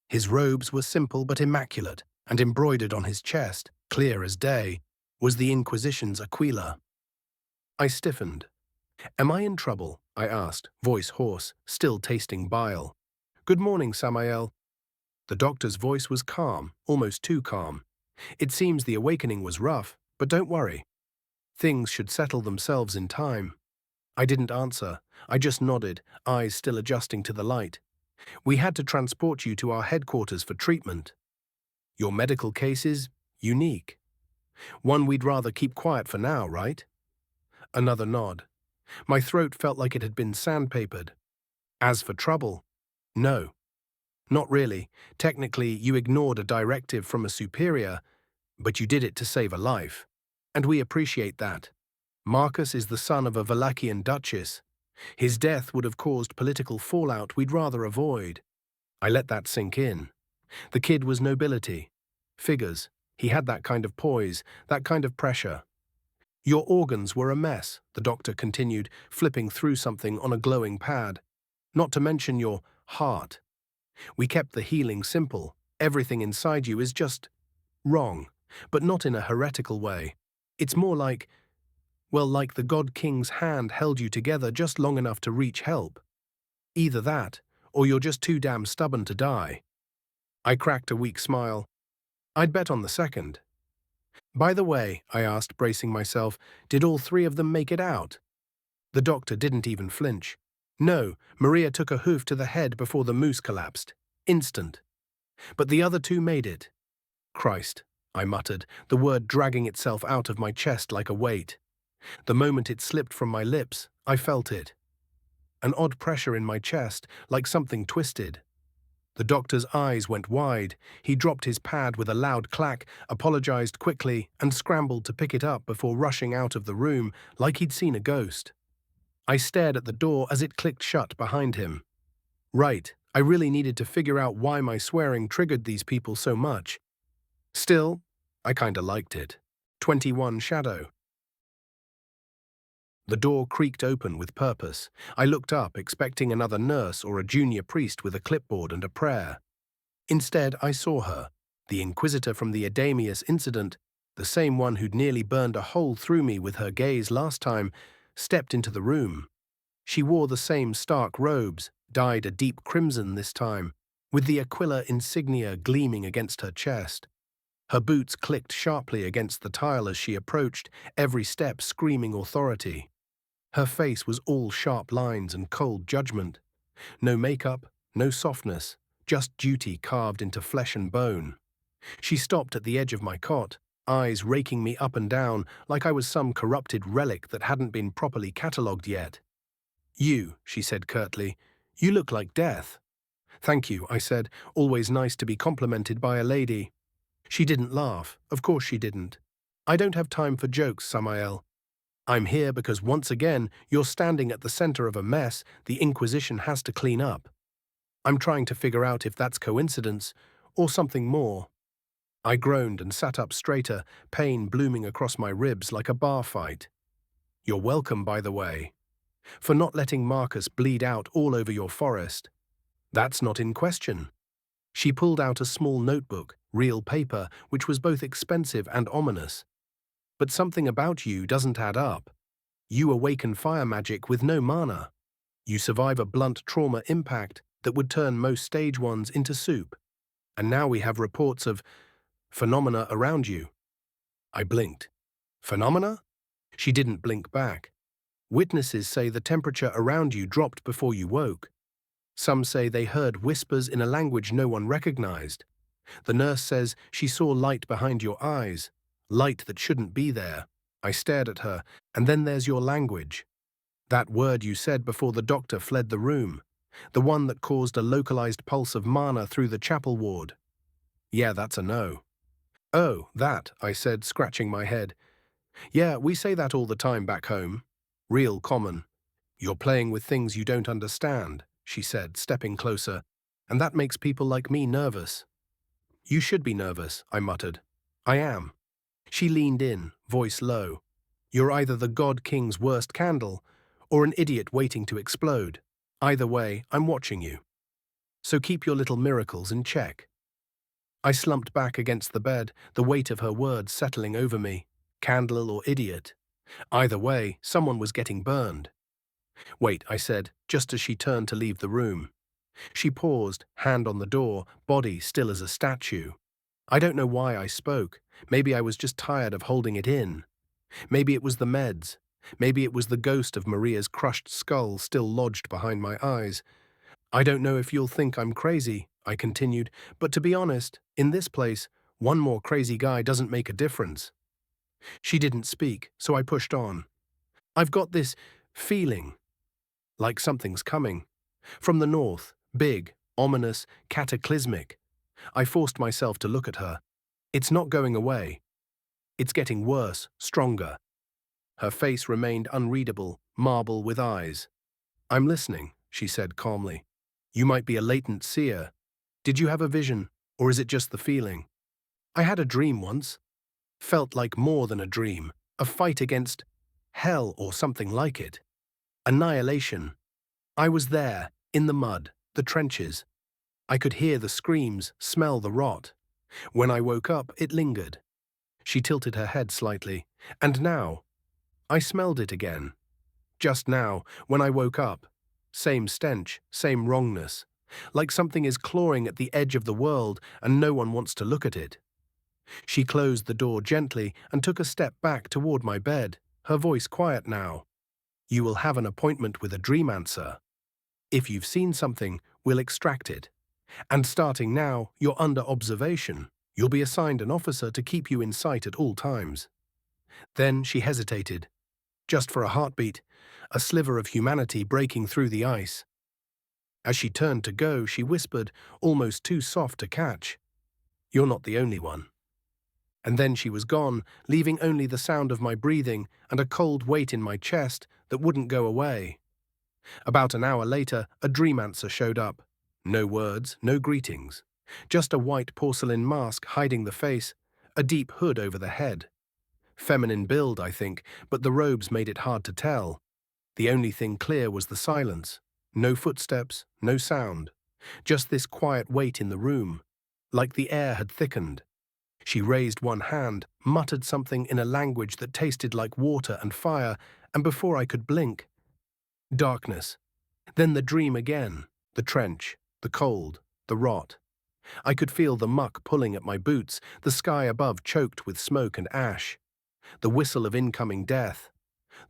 A: His robes were simple but immaculate, and embroidered on his chest, clear as day, was the Inquisition's aquila. I stiffened. "Am I in trouble?" I asked, voice hoarse, still tasting bile. "Good morning, Samael." The doctor's voice was calm, almost too calm. "It seems the awakening was rough, but don't worry. Things should settle themselves in time." I didn't answer. I just nodded, eyes still adjusting to the light. "We had to transport you to our headquarters for treatment. Your medical case is unique. One we'd rather keep quiet for now, right?" Another nod. My throat felt like it had been sandpapered. "As for trouble, no. Not really. Technically, you ignored a directive from a superior, but you did it to save a life. And we appreciate that. Marcus is the son of a Valachian duchess. His death would have caused political fallout we'd rather avoid." I let that sink in. The kid was nobility. Figures. He had that kind of poise, that kind of pressure. "Your organs were a mess," the doctor continued, flipping through something on a glowing pad. "Not to mention your heart. We kept the healing simple. Everything inside you is just wrong, but not in a heretical way. It's more like, well, like the God King's hand held you together just long enough to reach help. Either that, or you're just too damn stubborn to die." I cracked a weak smile. "I'd bet on the second." "By the way," I asked, bracing myself, "did all three of them make it out?" The doctor didn't even flinch. "No, Maria took a hoof to the head before the moose collapsed. Instant. But the other two made it." "Christ," I muttered, the word dragging itself out of my chest like a weight. The moment it slipped from my lips, I felt it. An odd pressure in my chest, like something twisted. The doctor's eyes went wide. He dropped his pad with a loud clack, apologized quickly, and scrambled to pick it up before rushing out of the room like he'd seen a ghost. I stared at the door as it clicked shut behind him. Right, I really needed to figure out why my swearing triggered these people so much. Still, I kinda liked it. 21 Shadow. The door creaked open with purpose. I looked up, expecting another nurse or a junior priest with a clipboard and a prayer. Instead, I saw her, the Inquisitor from the Adamius incident, the same one who'd nearly burned a hole through me with her gaze last time, stepped into the room. She wore the same stark robes, dyed a deep crimson this time, with the Aquila insignia gleaming against her chest. Her boots clicked sharply against the tile as she approached, every step screaming authority. Her face was all sharp lines and cold judgment. No makeup, no softness, just duty carved into flesh and bone. She stopped at the edge of my cot, eyes raking me up and down like I was some corrupted relic that hadn't been properly catalogued yet. "You," she said curtly, "you look like death." "Thank you," I said, always nice to be complimented by a lady. She didn't laugh. Of course she didn't. "I don't have time for jokes, Samael. I'm here because once again you're standing at the center of a mess the Inquisition has to clean up. I'm trying to figure out if that's coincidence or something more." I groaned and sat up straighter, pain blooming across my ribs like a bar fight. "You're welcome, by the way, for not letting Marcus bleed out all over your forest. That's not in question." She pulled out a small notebook, real paper, which was both expensive and ominous. "But something about you doesn't add up. You awaken fire magic with no mana. You survive a blunt trauma impact that would turn most stage ones into soup. And now we have reports of phenomena around you." I blinked. "Phenomena?" She didn't blink back. "Witnesses say the temperature around you dropped before you woke. Some say they heard whispers in a language no one recognized. The nurse says she saw light behind your eyes, light that shouldn't be there." I stared at her. "And then there's your language. That word you said before the doctor fled the room. The one that caused a localized pulse of mana through the chapel ward." "Yeah, that's a no." "Oh, that," I said, scratching my head. "Yeah, we say that all the time back home. Real common." "You're playing with things you don't understand," she said, stepping closer, "and that makes people like me nervous." "You should be nervous," I muttered. "I am." She leaned in, voice low. "You're either the God King's worst candle, or an idiot waiting to explode. Either way, I'm watching you. So keep your little miracles in check." I slumped back against the bed, the weight of her words settling over me. Candle or idiot. Either way, someone was getting burned. "Wait," I said, just as she turned to leave the room. She paused, hand on the door, body still as a statue. I don't know why I spoke. Maybe I was just tired of holding it in. Maybe it was the meds. Maybe it was the ghost of Maria's crushed skull still lodged behind my eyes. "I don't know if you'll think I'm crazy," I continued, "but to be honest, in this place, one more crazy guy doesn't make a difference." She didn't speak, so I pushed on. "I've got this feeling, like something's coming. From the north, big, ominous, cataclysmic." I forced myself to look at her. "It's not going away. It's getting worse, stronger." Her face remained unreadable, marble with eyes. "I'm listening," she said calmly. "You might be a latent seer. Did you have a vision, or is it just the feeling?" "I had a dream once. Felt like more than a dream. A fight against hell or something like it. Annihilation. I was there, in the mud, the trenches. I could hear the screams, smell the rot. When I woke up, it lingered." She tilted her head slightly. "And now, I smelled it again. Just now, when I woke up. Same stench, same wrongness. Like something is clawing at the edge of the world and no one wants to look at it." She closed the door gently and took a step back toward my bed, her voice quiet now. "You will have an appointment with a dreamancer. If you've seen something, we'll extract it. And starting now, you're under observation. You'll be assigned an officer to keep you in sight at all times." Then she hesitated. Just for a heartbeat, a sliver of humanity breaking through the ice. As she turned to go, she whispered, almost too soft to catch, "You're not the only one." And then she was gone, leaving only the sound of my breathing and a cold weight in my chest that wouldn't go away. About an hour later, a dreamancer showed up. No words, no greetings. Just a white porcelain mask hiding the face, a deep hood over the head. Feminine build, I think, but the robes made it hard to tell. The only thing clear was the silence. No footsteps, no sound. Just this quiet weight in the room, like the air had thickened. She raised one hand, muttered something in a language that tasted like water and fire, and before I could blink, darkness. Then the dream again, the trench, the cold, the rot. I could feel the muck pulling at my boots, the sky above choked with smoke and ash. The whistle of incoming death.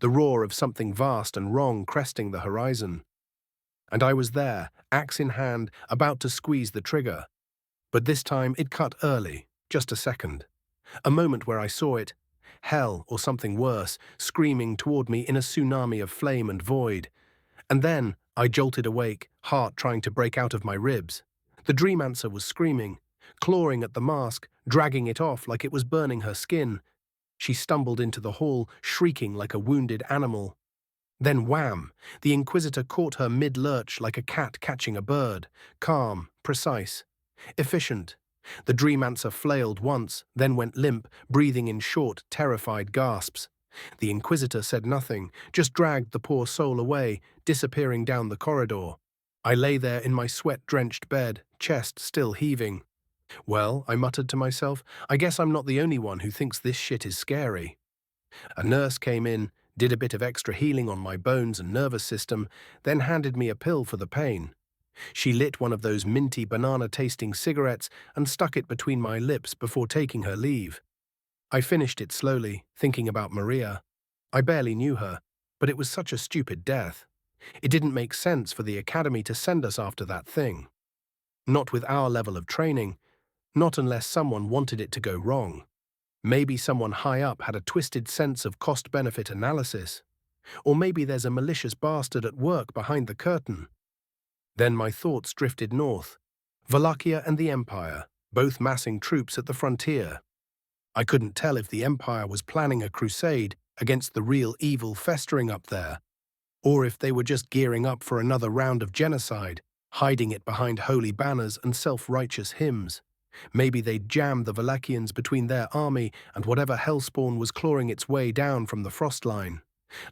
A: the roar of something vast and wrong cresting the horizon. And I was there, axe in hand, about to squeeze the trigger. But this time it cut early, just a second. A moment where I saw it, hell or something worse, screaming toward me in a tsunami of flame and void. And then I jolted awake, heart trying to break out of my ribs. The Dreamancer was screaming, clawing at the mask, dragging it off like it was burning her skin. She stumbled into the hall, shrieking like a wounded animal. Then wham! The Inquisitor caught her mid-lurch like a cat catching a bird, calm, precise, efficient. The Dreamancer flailed once, then went limp, breathing in short, terrified gasps. The Inquisitor said nothing, just dragged the poor soul away, disappearing down the corridor. I lay there in my sweat-drenched bed, chest still heaving. Well, I muttered to myself, I guess I'm not the only one who thinks this shit is scary. A nurse came in, did a bit of extra healing on my bones and nervous system, then handed me a pill for the pain. She lit one of those minty banana-tasting cigarettes and stuck it between my lips before taking her leave. I finished it slowly, thinking about Maria. I barely knew her, but it was such a stupid death. It didn't make sense for the Academy to send us after that thing. Not with our level of training, not unless someone wanted it to go wrong. Maybe someone high up had a twisted sense of cost-benefit analysis. Or maybe there's a malicious bastard at work behind the curtain. Then my thoughts drifted north. Wallachia and the Empire, both massing troops at the frontier. I couldn't tell if the Empire was planning a crusade against the real evil festering up there, or if they were just gearing up for another round of genocide, hiding it behind holy banners and self-righteous hymns. Maybe they'd jammed the Wallachians between their army and whatever hellspawn was clawing its way down from the frost line.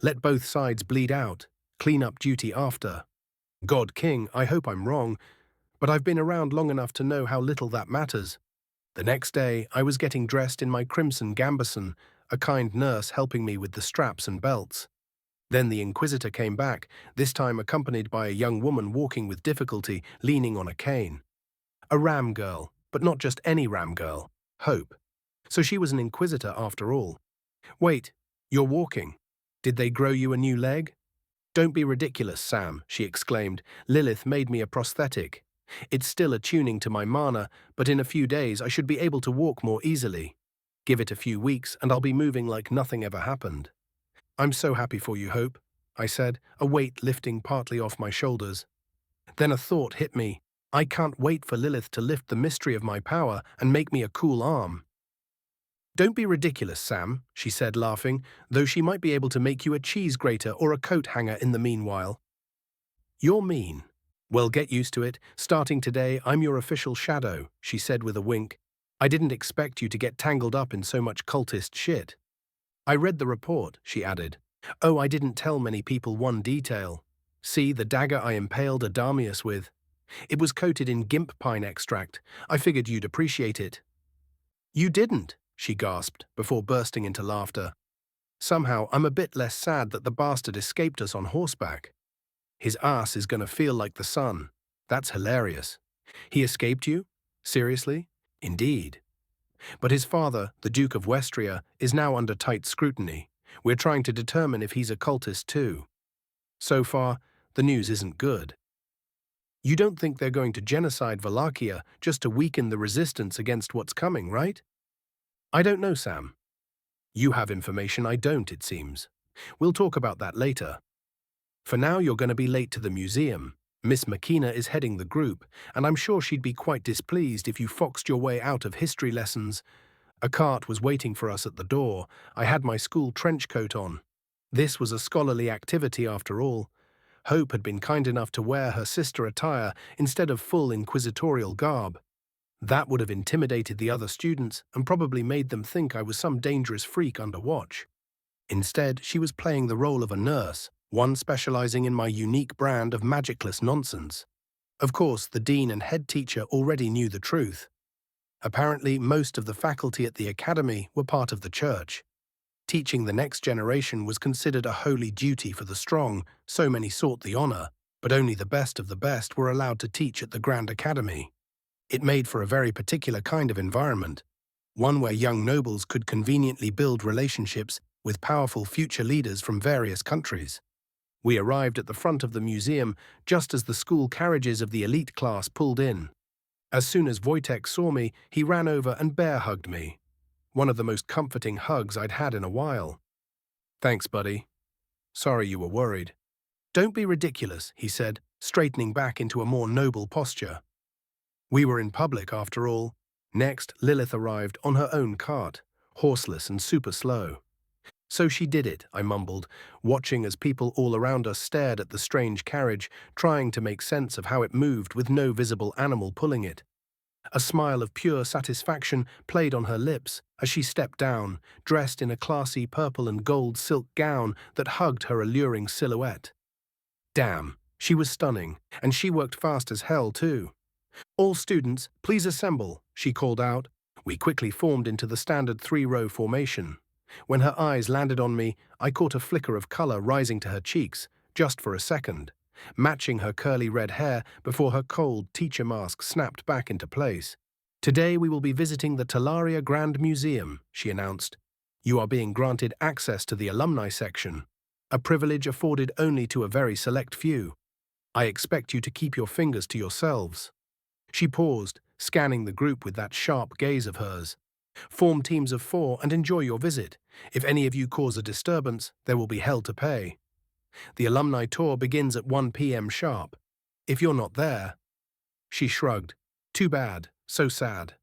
A: Let both sides bleed out, clean up duty after. God King, I hope I'm wrong, but I've been around long enough to know how little that matters. The next day, I was getting dressed in my crimson gambeson, a kind nurse helping me with the straps and belts. Then the Inquisitor came back, this time accompanied by a young woman walking with difficulty, leaning on a cane. A ram girl, but not just any ram girl, Hope. So she was an Inquisitor after all. Wait, you're walking. Did they grow you a new leg? Don't be ridiculous, Sam, she exclaimed. Lilith made me a prosthetic. It's still attuning to my mana, but in a few days I should be able to walk more easily. Give it a few weeks and I'll be moving like nothing ever happened. I'm so happy for you, Hope, I said, a weight lifting partly off my shoulders. Then a thought hit me. I can't wait for Lilith to lift the mystery of my power and make me a cool arm. Don't be ridiculous, Sam, she said, laughing, though she might be able to make you a cheese grater or a coat hanger in the meanwhile. You're mean. Well, get used to it. Starting today, I'm your official shadow, she said with a wink. I didn't expect you to get tangled up in so much cultist shit. I read the report, she added. Oh, I didn't tell many people one detail. See, the dagger I impaled Adamius with. It was coated in gimp pine extract. I figured you'd appreciate it. You didn't, she gasped, before bursting into laughter. Somehow, I'm a bit less sad that the bastard escaped us on horseback. His ass is gonna feel like the sun. That's hilarious. He escaped you? Seriously? Indeed. But his father, the Duke of Westria, is now under tight scrutiny. We're trying to determine if he's a cultist too. So far, the news isn't good. You don't think they're going to genocide Wallachia just to weaken the resistance against what's coming, right? I don't know, Sam. You have information I don't, it seems. We'll talk about that later. For now, you're going to be late to the museum. Miss McKenna is heading the group, and I'm sure she'd be quite displeased if you foxed your way out of history lessons. A cart was waiting for us at the door. I had my school trench coat on. This was a scholarly activity after all. Hope had been kind enough to wear her sister attire instead of full inquisitorial garb. That would have intimidated the other students and probably made them think I was some dangerous freak under watch. Instead, she was playing the role of a nurse, one specializing in my unique brand of magicless nonsense. Of course, the dean and head teacher already knew the truth. Apparently, most of the faculty at the academy were part of the church. Teaching the next generation was considered a holy duty for the strong, so many sought the honor, but only the best of the best were allowed to teach at the Grand Academy. It made for a very particular kind of environment, one where young nobles could conveniently build relationships with powerful future leaders from various countries. We arrived at the front of the museum just as the school carriages of the elite class pulled in. As soon as Wojtek saw me, he ran over and bear-hugged me. One of the most comforting hugs I'd had in a while. "Thanks, buddy. Sorry you were worried." "Don't be ridiculous," he said, straightening back into a more noble posture. We were in public, after all. Next, Lilith arrived on her own cart, horseless and super slow. "So she did it," I mumbled, watching as people all around us stared at the strange carriage, trying to make sense of how it moved with no visible animal pulling it. A smile of pure satisfaction played on her lips as she stepped down, dressed in a classy purple and gold silk gown that hugged her alluring silhouette. Damn, she was stunning, and she worked fast as hell, too. "All students, please assemble," she called out. We quickly formed into the standard 3-row formation. When her eyes landed on me, I caught a flicker of color rising to her cheeks, just for a second, matching her curly red hair before her cold teacher mask snapped back into place. "Today we will be visiting the Talaria Grand Museum," she announced. "You are being granted access to the alumni section, a privilege afforded only to a very select few. I expect you to keep your fingers to yourselves." She paused, scanning the group with that sharp gaze of hers. "Form teams of 4 and enjoy your visit. If any of you cause a disturbance, there will be hell to pay. The alumni tour begins at 1 p.m. sharp. If you're not there..." She shrugged. "Too bad, so sad.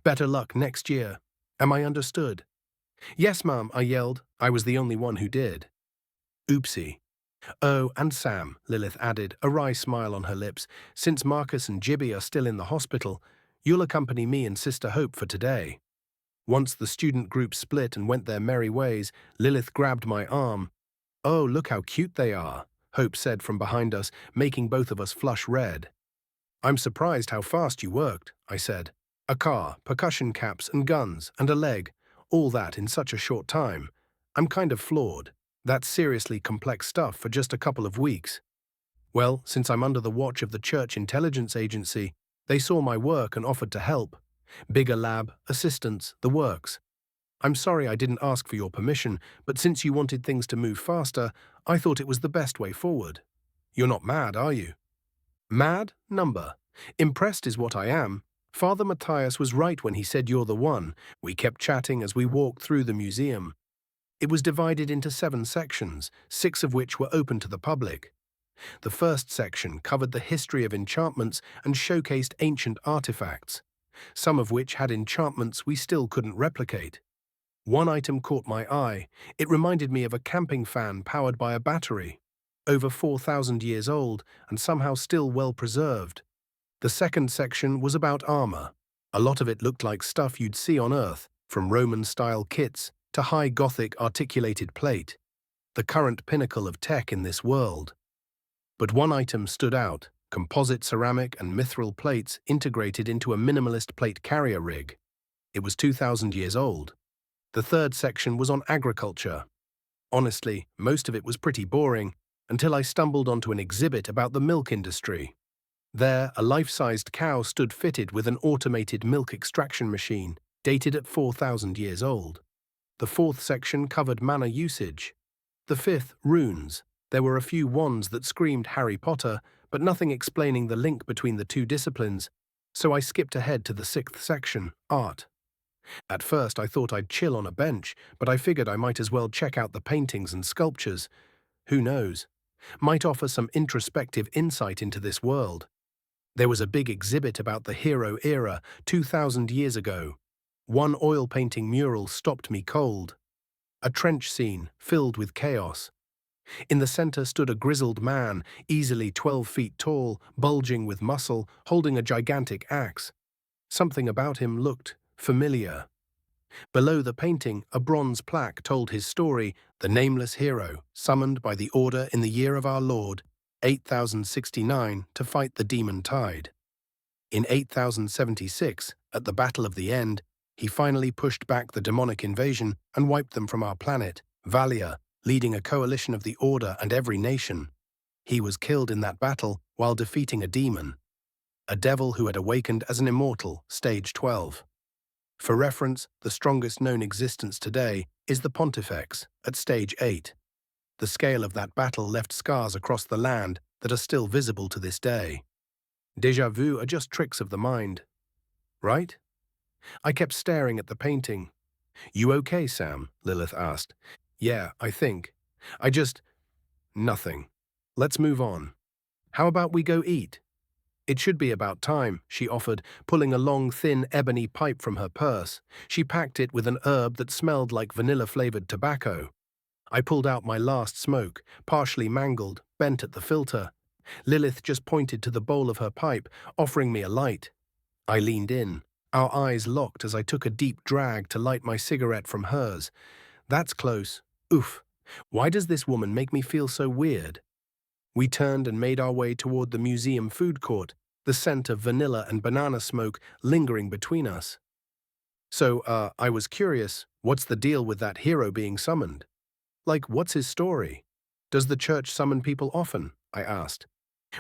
A: Better luck next year. Am I understood?" "Yes, ma'am," I yelled. I was the only one who did. Oopsie. "Oh, and Sam," Lilith added, a wry smile on her lips, "since Marcus and Gibby are still in the hospital, you'll accompany me and Sister Hope for today." Once the student group split and went their merry ways, Lilith grabbed my arm. "Oh, look how cute they are," Hope said from behind us, making both of us flush red. "I'm surprised how fast you worked," I said. "A car, percussion caps and guns, and a leg, all that in such a short time. I'm kind of floored. That's seriously complex stuff for just a couple of weeks." "Well, since I'm under the watch of the Church Intelligence Agency, they saw my work and offered to help. Bigger lab, assistants, the works. I'm sorry I didn't ask for your permission, but since you wanted things to move faster, I thought it was the best way forward. You're not mad, are you?" "Mad? Number. Impressed is what I am. Father Matthias was right when he said you're the one." We kept chatting as we walked through the museum. It was divided into 7 sections, 6 of which were open to the public. The first section covered the history of enchantments and showcased ancient artifacts, some of which had enchantments we still couldn't replicate. One item caught my eye. It reminded me of a camping fan powered by a battery, over 4,000 years old and somehow still well preserved. The second section was about armor. A lot of it looked like stuff you'd see on Earth, from Roman-style kits to high Gothic articulated plate, the current pinnacle of tech in this world. But one item stood out: composite ceramic and mithril plates integrated into a minimalist plate carrier rig. It was 2,000 years old. The third section was on agriculture. Honestly, most of it was pretty boring, until I stumbled onto an exhibit about the milk industry. There, a life-sized cow stood fitted with an automated milk extraction machine, dated at 4,000 years old. The fourth section covered mana usage. The fifth, runes. There were a few wands that screamed Harry Potter, but nothing explaining the link between the two disciplines, so I skipped ahead to the sixth section, art. At first I thought I'd chill on a bench, but I figured I might as well check out the paintings and sculptures. Who knows? Might offer some introspective insight into this world. There was a big exhibit about the hero era 2,000 years ago. One oil painting mural stopped me cold. A trench scene filled with chaos. In the center stood a grizzled man, easily 12 feet tall, bulging with muscle, holding a gigantic axe. Something about him looked familiar. Below the painting, a bronze plaque told his story: the nameless hero, summoned by the order in the year of our Lord, 8069, to fight the demon tide. In 8076, at the Battle of the End, he finally pushed back the demonic invasion and wiped them from our planet, Valia, leading a coalition of the Order and every nation. He was killed in that battle while defeating a demon, a devil who had awakened as an immortal, stage 12. For reference, the strongest known existence today is the Pontifex at stage 8. The scale of that battle left scars across the land that are still visible to this day. Déjà vu are just tricks of the mind, right? I kept staring at the painting. You okay, Sam? Lilith asked. Yeah, I think. Nothing. Let's move on. How about we go eat? It should be about time, she offered, pulling a long, thin ebony pipe from her purse. She packed it with an herb that smelled like vanilla-flavored tobacco. I pulled out my last smoke, partially mangled, bent at the filter. Lilith just pointed to the bowl of her pipe, offering me a light. I leaned in. Our eyes locked as I took a deep drag to light my cigarette from hers. That's close. Oof. Why does this woman make me feel so weird? We turned and made our way toward the museum food court, the scent of vanilla and banana smoke lingering between us. So, I was curious, what's the deal with that hero being summoned? Like, what's his story? Does the church summon people often? I asked.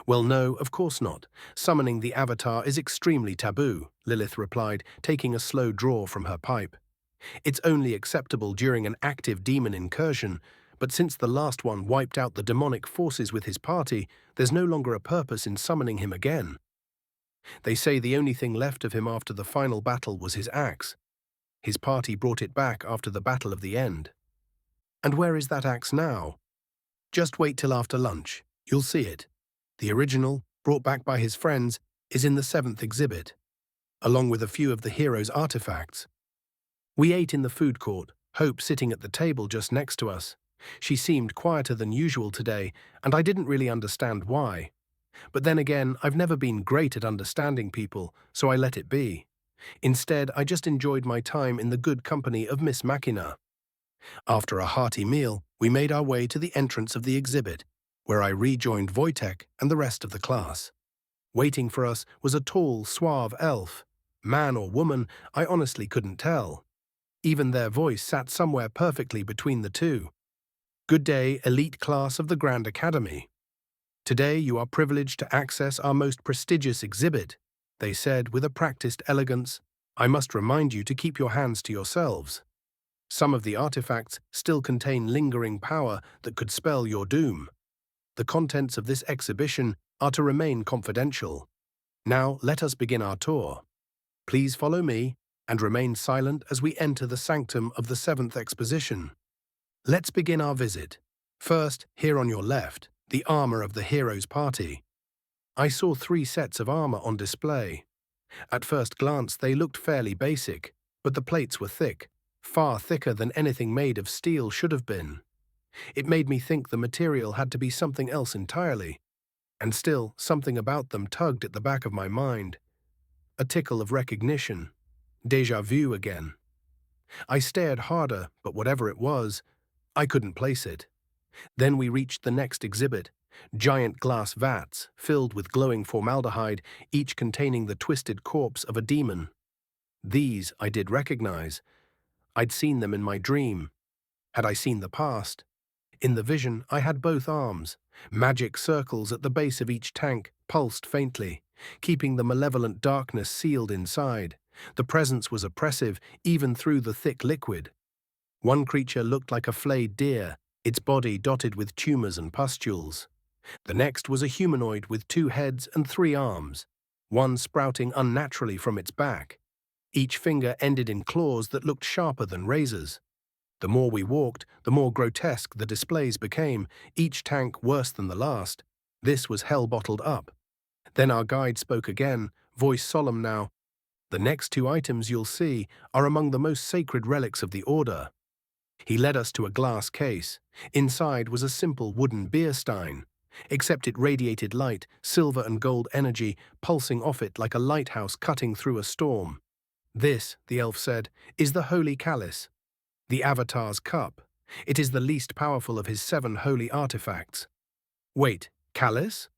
A: Well, no, of course not. Summoning the avatar is extremely taboo, Lilith replied, taking a slow draw from her pipe. It's only acceptable during an active demon incursion, but since the last one wiped out the demonic forces with his party, there's no longer a purpose in summoning him again. They say the only thing left of him after the final battle was his axe. His party brought it back after the Battle of the End. And where is that axe now? Just wait till after lunch. You'll see it. The original, brought back by his friends, is in the 7th exhibit, along with a few of the hero's artifacts. We ate in the food court, Hope sitting at the table just next to us. She seemed quieter than usual today, and I didn't really understand why. But then again, I've never been great at understanding people, so I let it be. Instead, I just enjoyed my time in the good company of Miss Machina. After a hearty meal, we made our way to the entrance of the exhibit, where I rejoined Wojtek and the rest of the class. Waiting for us was a tall, suave elf. Man or woman, I honestly couldn't tell. Even their voice sat somewhere perfectly between the two. Good day, elite class of the Grand Academy. Today you are privileged to access our most prestigious exhibit, they said with a practiced elegance. I must remind you to keep your hands to yourselves. Some of the artifacts still contain lingering power that could spell your doom. The contents of this exhibition are to remain confidential. Now let us begin our tour. Please follow me and remain silent as we enter the sanctum of the 7th exposition. Let's begin our visit. First, here on your left, the armor of the hero's party. I saw 3 sets of armor on display. At first glance, they looked fairly basic, but the plates were thick, far thicker than anything made of steel should have been. It made me think the material had to be something else entirely, and still something about them tugged at the back of my mind. A tickle of recognition. Déjà vu again. I stared harder, but whatever it was, I couldn't place it. Then we reached the next exhibit, giant glass vats filled with glowing formaldehyde, each containing the twisted corpse of a demon. These I did recognize. I'd seen them in my dream. Had I seen the past? In the vision, I had both arms. Magic circles at the base of each tank pulsed faintly, keeping the malevolent darkness sealed inside. The presence was oppressive, even through the thick liquid. One creature looked like a flayed deer, its body dotted with tumors and pustules. The next was a humanoid with 2 heads and 3 arms, one sprouting unnaturally from its back. Each finger ended in claws that looked sharper than razors. The more we walked, the more grotesque the displays became, each tank worse than the last. This was hell bottled up. Then our guide spoke again, voice solemn now. The next 2 items you'll see are among the most sacred relics of the Order. He led us to a glass case. Inside was a simple wooden beer stein, except it radiated light, silver and gold energy, pulsing off it like a lighthouse cutting through a storm. This, the elf said, is the Holy Chalice, the Avatar's cup. It is the least powerful of his 7 holy artifacts. Wait, Chalice?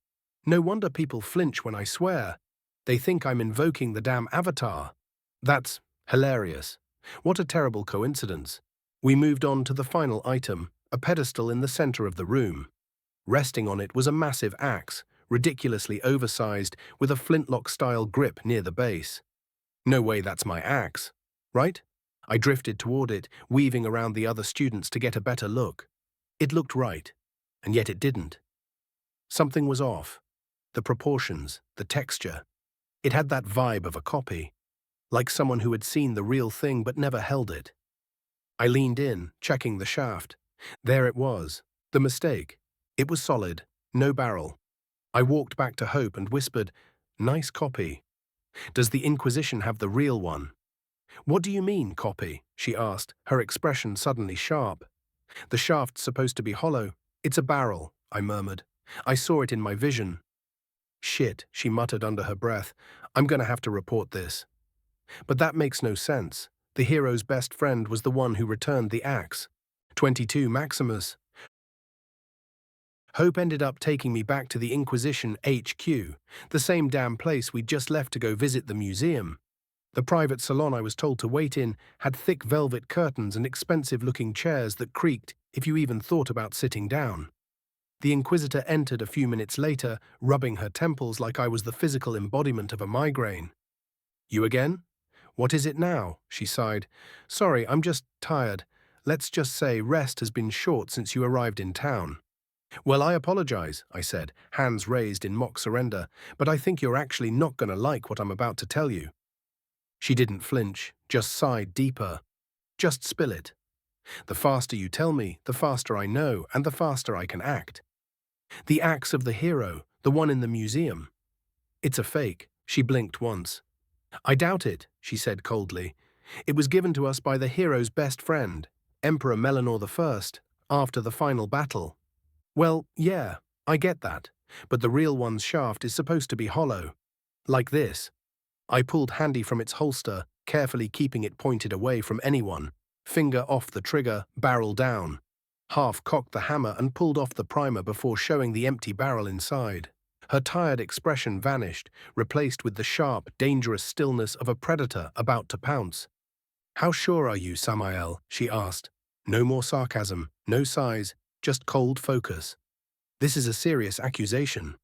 A: No wonder people flinch when I swear. They think I'm invoking the damn Avatar. That's hilarious. What a terrible coincidence. We moved on to the final item, a pedestal in the center of the room. Resting on it was a massive axe, ridiculously oversized, with a flintlock-style grip near the base. No way that's my axe. right? I drifted toward it, weaving around the other students to get a better look. It looked right, and yet it didn't. Something was off. The proportions, the texture. It had that vibe of a copy, like someone who had seen the real thing but never held it. I leaned in, checking the shaft. There it was, the mistake. It was solid, no barrel. I walked back to Hope and whispered, "Nice copy. Does the Inquisition have the real one?" "What do you mean, copy?" she asked, her expression suddenly sharp. "The shaft's supposed to be hollow. It's a barrel," I murmured. "I saw it in my vision." "Shit," she muttered under her breath. "I'm gonna have to report this." But that makes no sense. The hero's best friend was the one who returned the axe. 22 Maximus. Hope ended up taking me back to the Inquisition HQ, the same damn place we'd just left to go visit the museum. The private salon I was told to wait in had thick velvet curtains and expensive-looking chairs that creaked if you even thought about sitting down. The Inquisitor entered a few minutes later, rubbing her temples like I was the physical embodiment of a migraine. "You again? What is it now?" she sighed. "Sorry, I'm just tired. Let's just say rest has been short since you arrived in town." "Well, I apologize," I said, hands raised in mock surrender, "but I think you're actually not going to like what I'm about to tell you." She didn't flinch, just sighed deeper. "Just spill it. The faster you tell me, the faster I know, and the faster I can act. The axe of the hero, the one in the museum. It's a fake." She blinked once. "I doubt it," she said coldly. "It was given to us by the hero's best friend, Emperor Melanor I, after the final battle." "Well, yeah, I get that, but the real one's shaft is supposed to be hollow. Like this." I pulled handy from its holster, carefully keeping it pointed away from anyone. Finger off the trigger, barrel down. Half-cocked the hammer and pulled off the primer before showing the empty barrel inside. Her tired expression vanished, replaced with the sharp, dangerous stillness of a predator about to pounce. "How sure are you, Samael?" she asked. No more sarcasm, no sighs, just cold focus. "This is a serious accusation."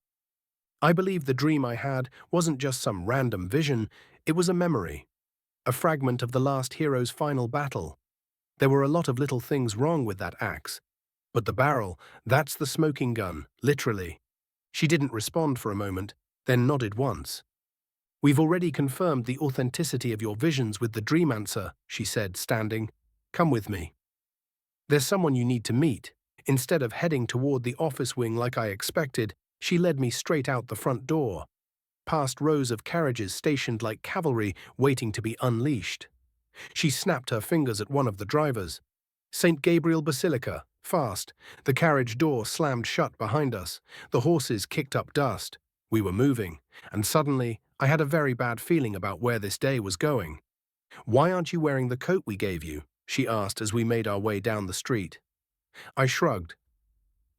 A: I believe the dream I had wasn't just some random vision, it was a memory. A fragment of the last hero's final battle. There were a lot of little things wrong with that axe. But the barrel, that's the smoking gun, literally. She didn't respond for a moment, then nodded once. "We've already confirmed the authenticity of your visions with the Dreamancer," she said, standing. "Come with me. There's someone you need to meet." Instead of heading toward the office wing like I expected, she led me straight out the front door, past rows of carriages stationed like cavalry waiting to be unleashed. She snapped her fingers at one of the drivers. "St. Gabriel Basilica, fast." The carriage door slammed shut behind us. The horses kicked up dust. We were moving, and suddenly I had a very bad feeling about where this day was going. "Why aren't you wearing the coat we gave you?" she asked as we made our way down the street. I shrugged.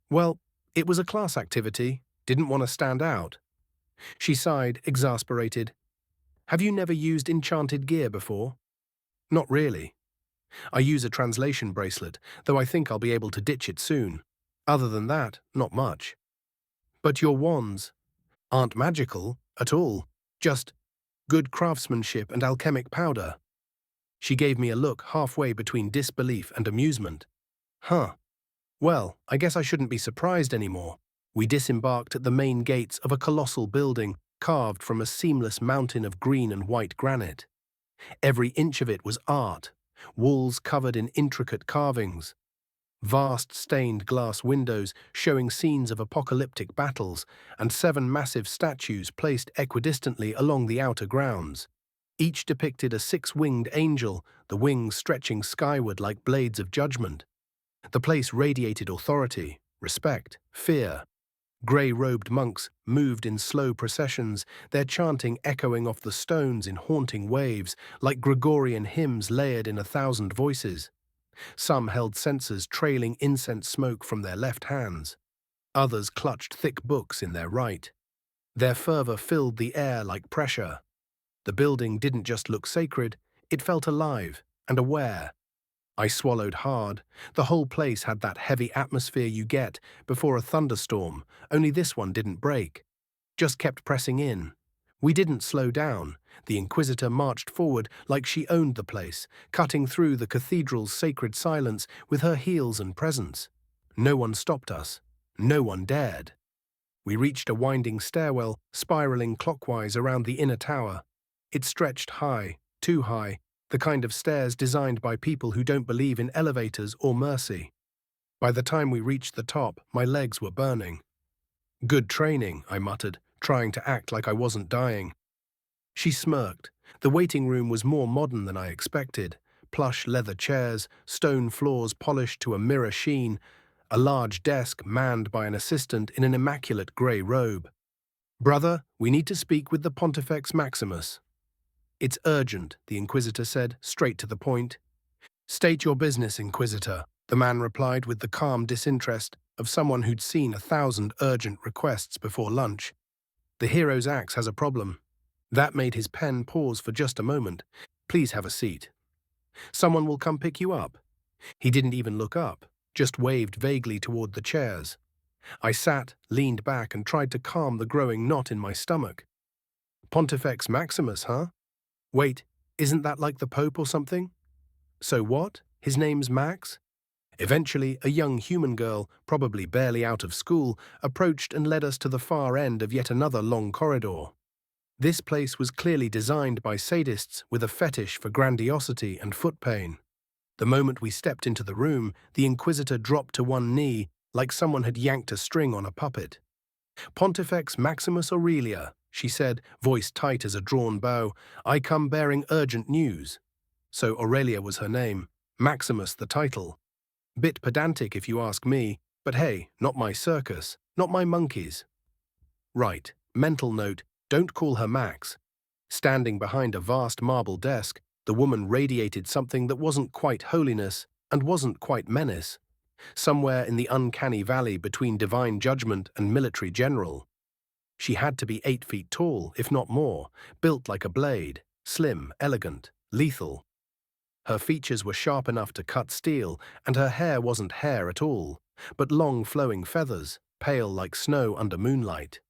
A: "Well, it was a class activity. Didn't want to stand out." She sighed, exasperated. "Have you never used enchanted gear before?" "Not really. I use a translation bracelet, though I think I'll be able to ditch it soon. Other than that, not much." "But your wands aren't magical at all, just good craftsmanship and alchemic powder." She gave me a look halfway between disbelief and amusement. "Huh. Well, I guess I shouldn't be surprised anymore." We disembarked at the main gates of a colossal building carved from a seamless mountain of green and white granite. Every inch of it was art, walls covered in intricate carvings, vast stained glass windows showing scenes of apocalyptic battles, and 7 massive statues placed equidistantly along the outer grounds. Each depicted a 6-winged angel, the wings stretching skyward like blades of judgment. The place radiated authority, respect, fear. Grey-robed monks moved in slow processions, their chanting echoing off the stones in haunting waves, like Gregorian hymns layered in 1,000 voices. Some held censers trailing incense smoke from their left hands. Others clutched thick books in their right. Their fervor filled the air like pressure. The building didn't just look sacred, it felt alive and aware. I swallowed hard. The whole place had that heavy atmosphere you get before a thunderstorm, only this one didn't break. Just kept pressing in. We didn't slow down. The Inquisitor marched forward like she owned the place, cutting through the cathedral's sacred silence with her heels and presence. No one stopped us. No one dared. We reached a winding stairwell, spiraling clockwise around the inner tower. It stretched high, too high, the kind of stairs designed by people who don't believe in elevators or mercy. By the time we reached the top, my legs were burning. "Good training," I muttered, trying to act like I wasn't dying. She smirked. The waiting room was more modern than I expected. Plush leather chairs, stone floors polished to a mirror sheen, a large desk manned by an assistant in an immaculate grey robe. "Brother, we need to speak with the Pontifex Maximus." "It's urgent," the Inquisitor said, straight to the point. "State your business, Inquisitor," the man replied with the calm disinterest of someone who'd seen 1,000 urgent requests before lunch. "The hero's axe has a problem." That made his pen pause for just a moment. "Please have a seat. Someone will come pick you up." He didn't even look up, just waved vaguely toward the chairs. I sat, leaned back, and tried to calm the growing knot in my stomach. "Pontifex Maximus, huh? Wait, isn't that like the Pope or something?" "So what? His name's Max?" Eventually, a young human girl, probably barely out of school, approached and led us to the far end of yet another long corridor. This place was clearly designed by sadists with a fetish for grandiosity and foot pain. The moment we stepped into the room, the Inquisitor dropped to one knee, like someone had yanked a string on a puppet. "Pontifex Maximus Aurelia," she said, voice tight as a drawn bow, "I come bearing urgent news." So Aurelia was her name, Maximus the title. Bit pedantic if you ask me, but hey, not my circus, not my monkeys. Right, mental note, don't call her Max. Standing behind a vast marble desk, the woman radiated something that wasn't quite holiness and wasn't quite menace. Somewhere in the uncanny valley between divine judgment and military general. She had to be 8 feet tall, if not more, built like a blade, slim, elegant, lethal. Her features were sharp enough to cut steel, and her hair wasn't hair at all, but long flowing feathers, pale like snow under moonlight.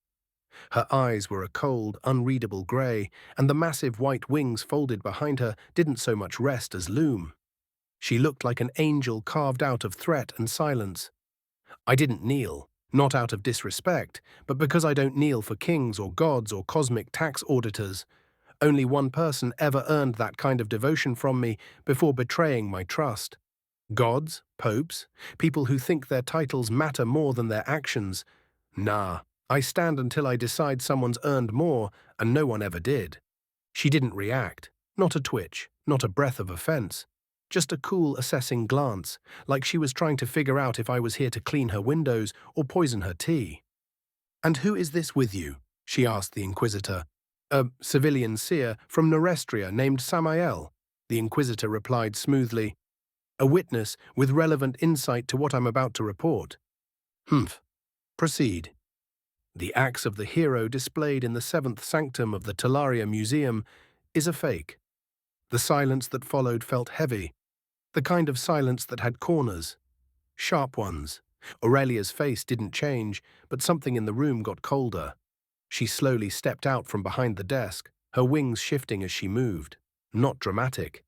A: Her eyes were a cold, unreadable grey, and the massive white wings folded behind her didn't so much rest as loom. She looked like an angel carved out of threat and silence. I didn't kneel, not out of disrespect, but because I don't kneel for kings or gods or cosmic tax auditors. Only one person ever earned that kind of devotion from me before betraying my trust. Gods, popes, people who think their titles matter more than their actions. Nah, I stand until I decide someone's earned more, and no one ever did. She didn't react, not a twitch, not a breath of offense. Just a cool, assessing glance, like she was trying to figure out if I was here to clean her windows or poison her tea. "And who is this with you?" she asked the Inquisitor. "A civilian seer from Norestria named Samael," the Inquisitor replied smoothly. "A witness with relevant insight to what I'm about to report." "Humph. Proceed." The axe of the hero displayed in the 7th sanctum of the Talaria Museum is a fake. The silence that followed felt heavy, the kind of silence that had corners, sharp ones. Aurelia's face didn't change, but something in the room got colder. She slowly stepped out from behind the desk, her wings shifting as she moved. Not dramatic,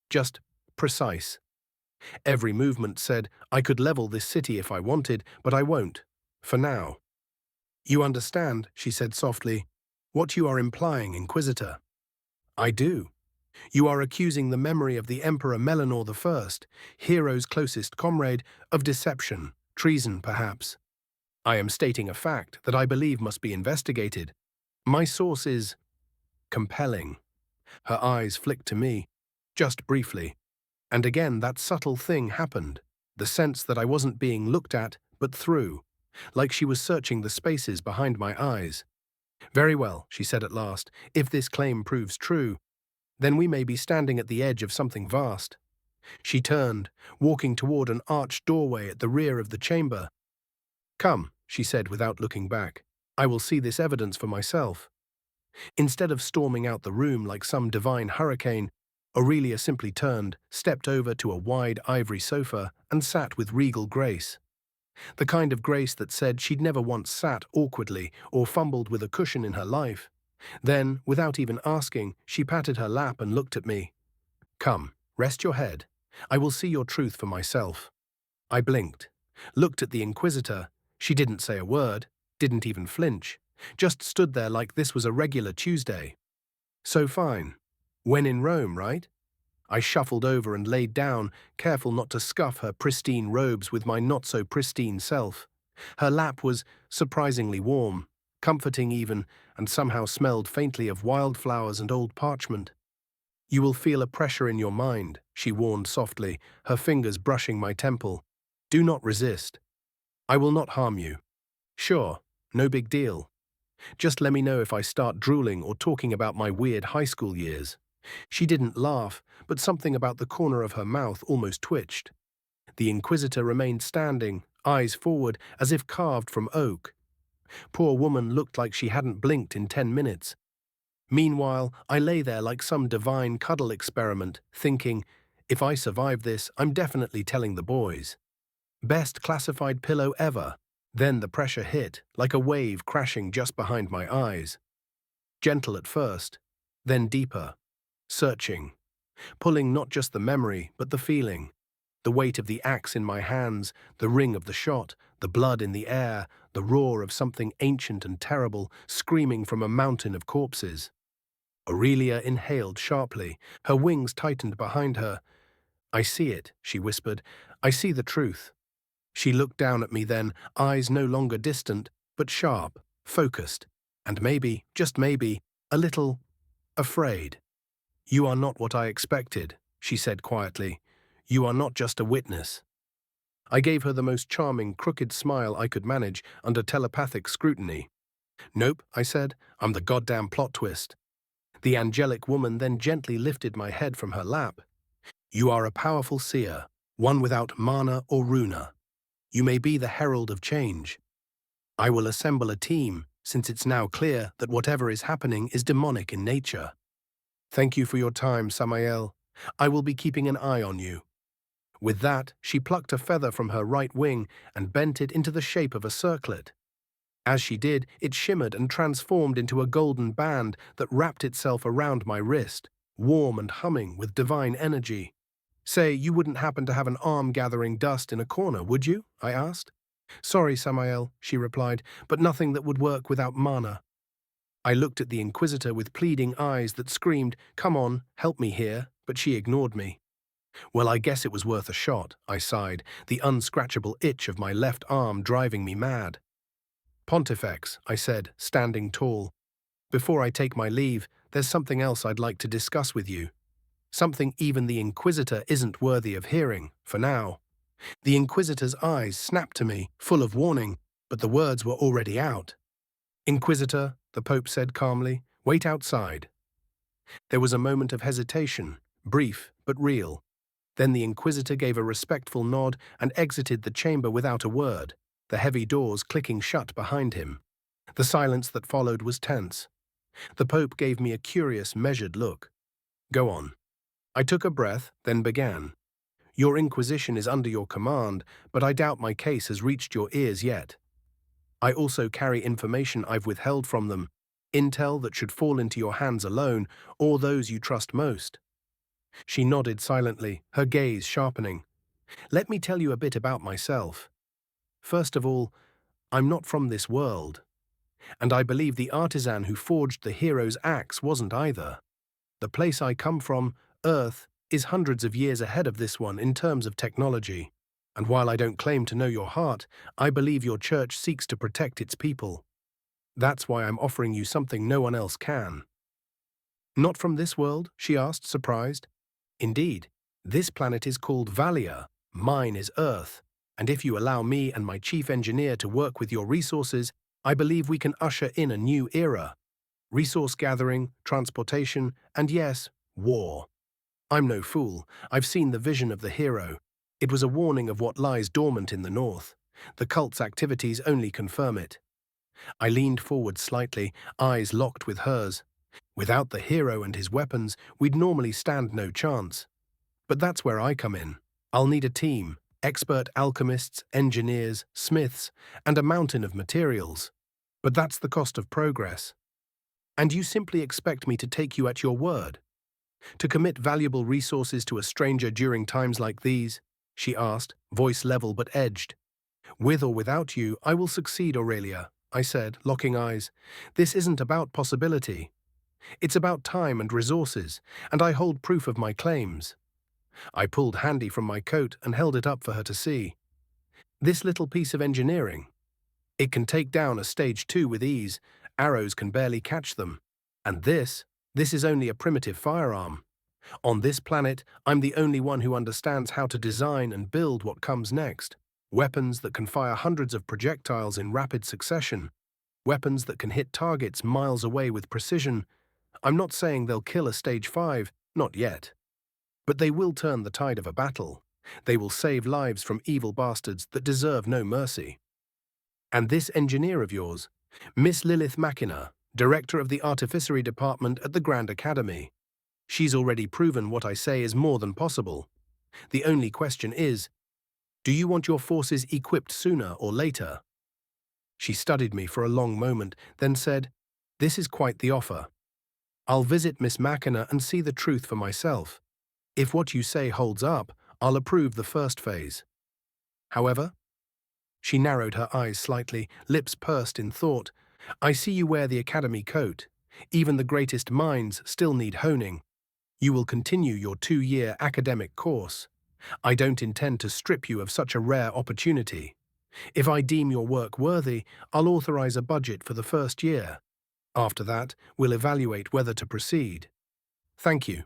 A: just precise. Every movement said, I could level this city if I wanted, but I won't, for now. "You understand," she said softly, "what you are implying, Inquisitor." "I do. You are accusing the memory of the Emperor Melanor I, hero's closest comrade, of deception, treason perhaps. I am stating a fact that I believe must be investigated. My source is compelling." Her eyes flicked to me, just briefly. And again that subtle thing happened, the sense that I wasn't being looked at, but through, like she was searching the spaces behind my eyes. "Very well," she said at last, "if this claim proves true, then we may be standing at the edge of something vast." She turned, walking toward an arched doorway at the rear of the chamber. "Come," she said without looking back. "I will see this evidence for myself." Instead of storming out the room like some divine hurricane, Aurelia simply turned, stepped over to a wide ivory sofa, and sat with regal grace. The kind of grace that said she'd never once sat awkwardly or fumbled with a cushion in her life. Then, without even asking, she patted her lap and looked at me. Come, rest your head. I will see your truth for myself. I blinked, looked at the Inquisitor. She didn't say a word, didn't even flinch, just stood there like this was a regular Tuesday. So fine. When in Rome, right? I shuffled over and laid down, careful not to scuff her pristine robes with my not-so-pristine self. Her lap was surprisingly warm, comforting even, and somehow smelled faintly of wildflowers and old parchment. You will feel a pressure in your mind, she warned softly, her fingers brushing my temple. Do not resist. I will not harm you. Sure, no big deal. Just let me know if I start drooling or talking about my weird high school years. She didn't laugh, but something about the corner of her mouth almost twitched. The Inquisitor remained standing, eyes forward, as if carved from oak. Poor woman looked like she hadn't blinked in 10 minutes. Meanwhile, I lay there like some divine cuddle experiment, thinking, if I survive this, I'm definitely telling the boys. Best classified pillow ever. Then the pressure hit, like a wave crashing just behind my eyes. Gentle at first, then deeper. Searching. Pulling not just the memory, but the feeling. The weight of the axe in my hands, the ring of the shot, the blood in the air, the roar of something ancient and terrible, screaming from a mountain of corpses. Aurelia inhaled sharply, her wings tightened behind her. I see it, she whispered. I see the truth. She looked down at me then, eyes no longer distant, but sharp, focused, and maybe, just maybe, a little afraid. You are not what I expected, she said quietly. You are not just a witness. I gave her the most charming, crooked smile I could manage under telepathic scrutiny. Nope, I said, I'm the goddamn plot twist. The angelic woman then gently lifted my head from her lap. You are a powerful seer, one without mana or runa. You may be the herald of change. I will assemble a team, since it's now clear that whatever is happening is demonic in nature. Thank you for your time, Samael. I will be keeping an eye on you. With that, she plucked a feather from her right wing and bent it into the shape of a circlet. As she did, it shimmered and transformed into a golden band that wrapped itself around my wrist, warm and humming with divine energy. Say, you wouldn't happen to have an arm gathering dust in a corner, would you? I asked. Sorry, Samael, she replied, but nothing that would work without mana. I looked at the Inquisitor with pleading eyes that screamed, come on, help me here, but she ignored me. Well, I guess it was worth a shot, I sighed, the unscratchable itch of my left arm driving me mad. Pontifex, I said, standing tall. Before I take my leave, there's something else I'd like to discuss with you. Something even the Inquisitor isn't worthy of hearing, for now. The Inquisitor's eyes snapped to me, full of warning, but the words were already out. Inquisitor, the Pope said calmly, wait outside. There was a moment of hesitation, brief but real. Then the Inquisitor gave a respectful nod and exited the chamber without a word, the heavy doors clicking shut behind him. The silence that followed was tense. The Pope gave me a curious, measured look. Go on. I took a breath, then began. Your Inquisition is under your command, but I doubt my case has reached your ears yet. I also carry information I've withheld from them, intel that should fall into your hands alone, or those you trust most. She nodded silently, her gaze sharpening. Let me tell you a bit about myself. First of all, I'm not from this world. And I believe the artisan who forged the hero's axe wasn't either. The place I come from, Earth, is hundreds of years ahead of this one in terms of technology. And while I don't claim to know your heart, I believe your church seeks to protect its people. That's why I'm offering you something no one else can. Not from this world? She asked, surprised. Indeed, this planet is called Valia, mine is Earth, and if you allow me and my chief engineer to work with your resources, I believe we can usher in a new era. Resource gathering, transportation, and yes, war. I'm no fool. I've seen the vision of the hero. It was a warning of what lies dormant in the north. The cult's activities only confirm it. I leaned forward slightly, eyes locked with hers. Without the hero and his weapons, we'd normally stand no chance. But that's where I come in. I'll need a team, expert alchemists, engineers, smiths, and a mountain of materials. But that's the cost of progress. And you simply expect me to take you at your word? To commit valuable resources to a stranger during times like these? She asked, voice level but edged. With or without you, I will succeed, Aurelia, I said, locking eyes. This isn't about possibility. It's about time and resources, and I hold proof of my claims. I pulled Handy from my coat and held it up for her to see. This little piece of engineering. It can take down a stage 2 with ease. Arrows can barely catch them. And this is only a primitive firearm. On this planet, I'm the only one who understands how to design and build what comes next. Weapons that can fire hundreds of projectiles in rapid succession. Weapons that can hit targets miles away with precision. I'm not saying they'll kill a stage 5, not yet. But they will turn the tide of a battle. They will save lives from evil bastards that deserve no mercy. And this engineer of yours, Miss Lilith Machina, director of the Artificery Department at the Grand Academy. She's already proven what I say is more than possible. The only question is, do you want your forces equipped sooner or later? She studied me for a long moment, then said, This is quite the offer. I'll visit Miss Machina and see the truth for myself. If what you say holds up, I'll approve the first phase. However, she narrowed her eyes slightly, lips pursed in thought. I see you wear the academy coat. Even the greatest minds still need honing. You will continue your 2-year academic course. I don't intend to strip you of such a rare opportunity. If I deem your work worthy, I'll authorize a budget for the first year. After that, we'll evaluate whether to proceed. Thank you.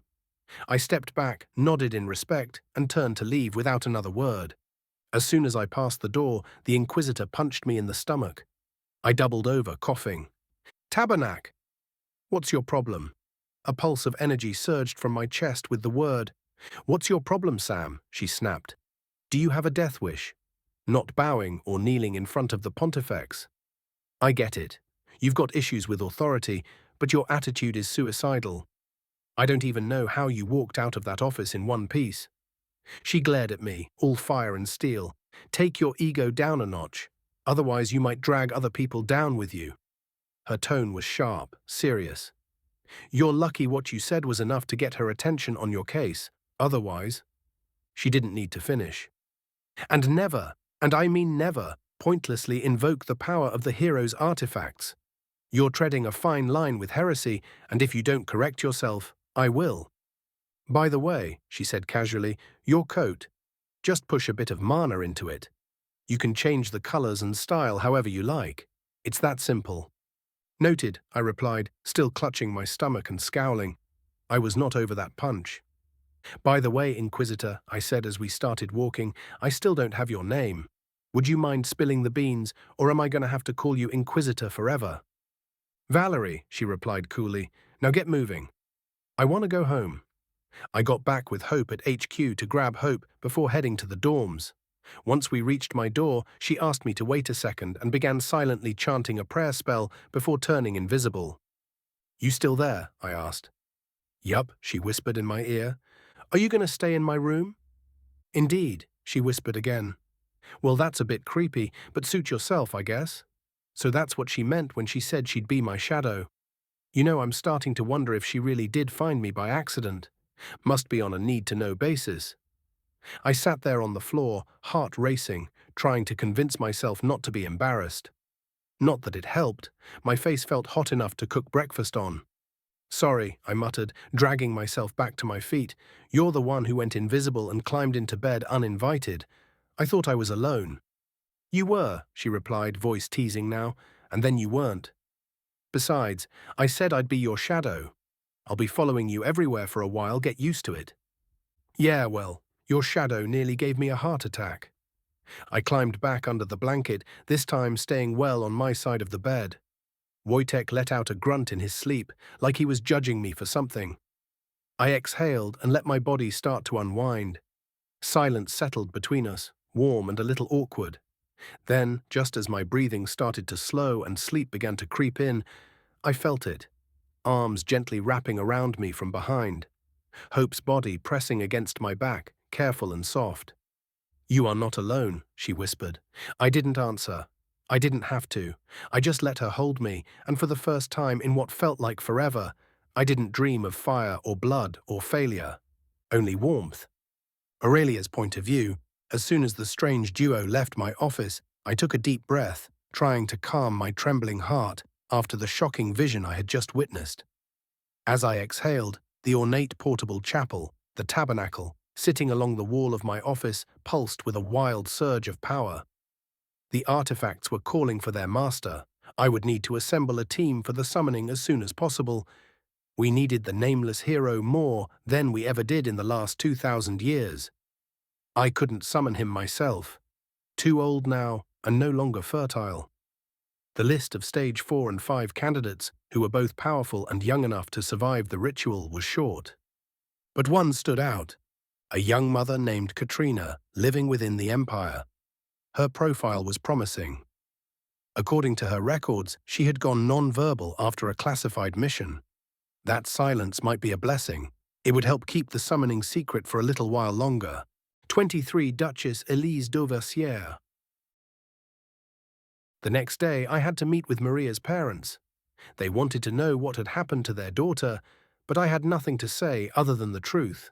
A: I stepped back, nodded in respect, and turned to leave without another word. As soon as I passed the door, the Inquisitor punched me in the stomach. I doubled over, coughing. Tabernac! What's your problem? A pulse of energy surged from my chest with the word. What's your problem, Sam? She snapped. Do you have a death wish? Not bowing or kneeling in front of the pontifex. I get it. You've got issues with authority, but your attitude is suicidal. I don't even know how you walked out of that office in one piece. She glared at me, all fire and steel. Take your ego down a notch. Otherwise you might drag other people down with you. Her tone was sharp, serious. You're lucky what you said was enough to get her attention on your case. Otherwise, she didn't need to finish. And never, and I mean never, pointlessly invoke the power of the hero's artifacts. You're treading a fine line with heresy, and if you don't correct yourself, I will. By the way, she said casually, your coat. Just push a bit of mana into it. You can change the colors and style however you like. It's that simple. Noted, I replied, still clutching my stomach and scowling. I was not over that punch. By the way, Inquisitor, I said as we started walking, I still don't have your name. Would you mind spilling the beans, or am I going to have to call you Inquisitor forever? Valerie, she replied coolly. Now get moving. I want to go home. I got back with Hope at HQ to grab Hope before heading to the dorms. Once we reached my door, she asked me to wait a second and began silently chanting a prayer spell before turning invisible. You still there? I asked. Yup, she whispered in my ear. Are you going to stay in my room? Indeed, she whispered again. Well, that's a bit creepy, but suit yourself, I guess. So that's what she meant when she said she'd be my shadow. You know, I'm starting to wonder if she really did find me by accident. Must be on a need-to-know basis. I sat there on the floor, heart racing, trying to convince myself not to be embarrassed. Not that it helped. My face felt hot enough to cook breakfast on. Sorry, I muttered, dragging myself back to my feet. You're the one who went invisible and climbed into bed uninvited. I thought I was alone. You were, she replied, voice teasing now, and then you weren't. Besides, I said I'd be your shadow. I'll be following you everywhere for a while, get used to it. Yeah, well, your shadow nearly gave me a heart attack. I climbed back under the blanket, this time staying well on my side of the bed. Wojtek let out a grunt in his sleep, like he was judging me for something. I exhaled and let my body start to unwind. Silence settled between us, warm and a little awkward. Then, just as my breathing started to slow and sleep began to creep in, I felt it, arms gently wrapping around me from behind. Hope's body pressing against my back, careful and soft. You are not alone, she whispered. I didn't answer. I didn't have to. I just let her hold me, and for the first time in what felt like forever, I didn't dream of fire or blood or failure. Only warmth. Aurelia's point of view, as soon as the strange duo left my office, I took a deep breath, trying to calm my trembling heart after the shocking vision I had just witnessed. As I exhaled, the ornate portable chapel, the tabernacle, sitting along the wall of my office, pulsed with a wild surge of power. The artifacts were calling for their master. I would need to assemble a team for the summoning as soon as possible. We needed the nameless hero more than we ever did in the last 2,000 years. I couldn't summon him myself. Too old now and no longer fertile. The list of stage 4 and 5 candidates, who were both powerful and young enough to survive the ritual, was short. But one stood out. A young mother named Katrina, living within the Empire. Her profile was promising. According to her records, she had gone non-verbal after a classified mission. That silence might be a blessing. It would help keep the summoning secret for a little while longer. 23 Duchess Elise Dauversière. The next day, I had to meet with Maria's parents. They wanted to know what had happened to their daughter, but I had nothing to say other than the truth.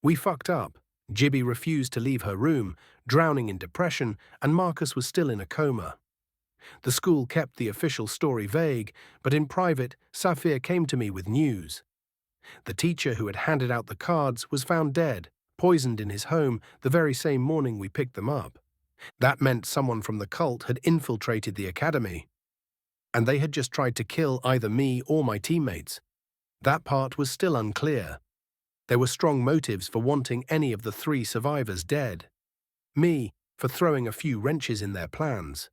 A: We fucked up. Gibby refused to leave her room, drowning in depression, and Marcus was still in a coma. The school kept the official story vague, but in private, Saphir came to me with news. The teacher who had handed out the cards was found dead, poisoned in his home the very same morning we picked them up. That meant someone from the cult had infiltrated the academy. And they had just tried to kill either me or my teammates. That part was still unclear. There were strong motives for wanting any of the 3 survivors dead. Me, for throwing a few wrenches in their plans.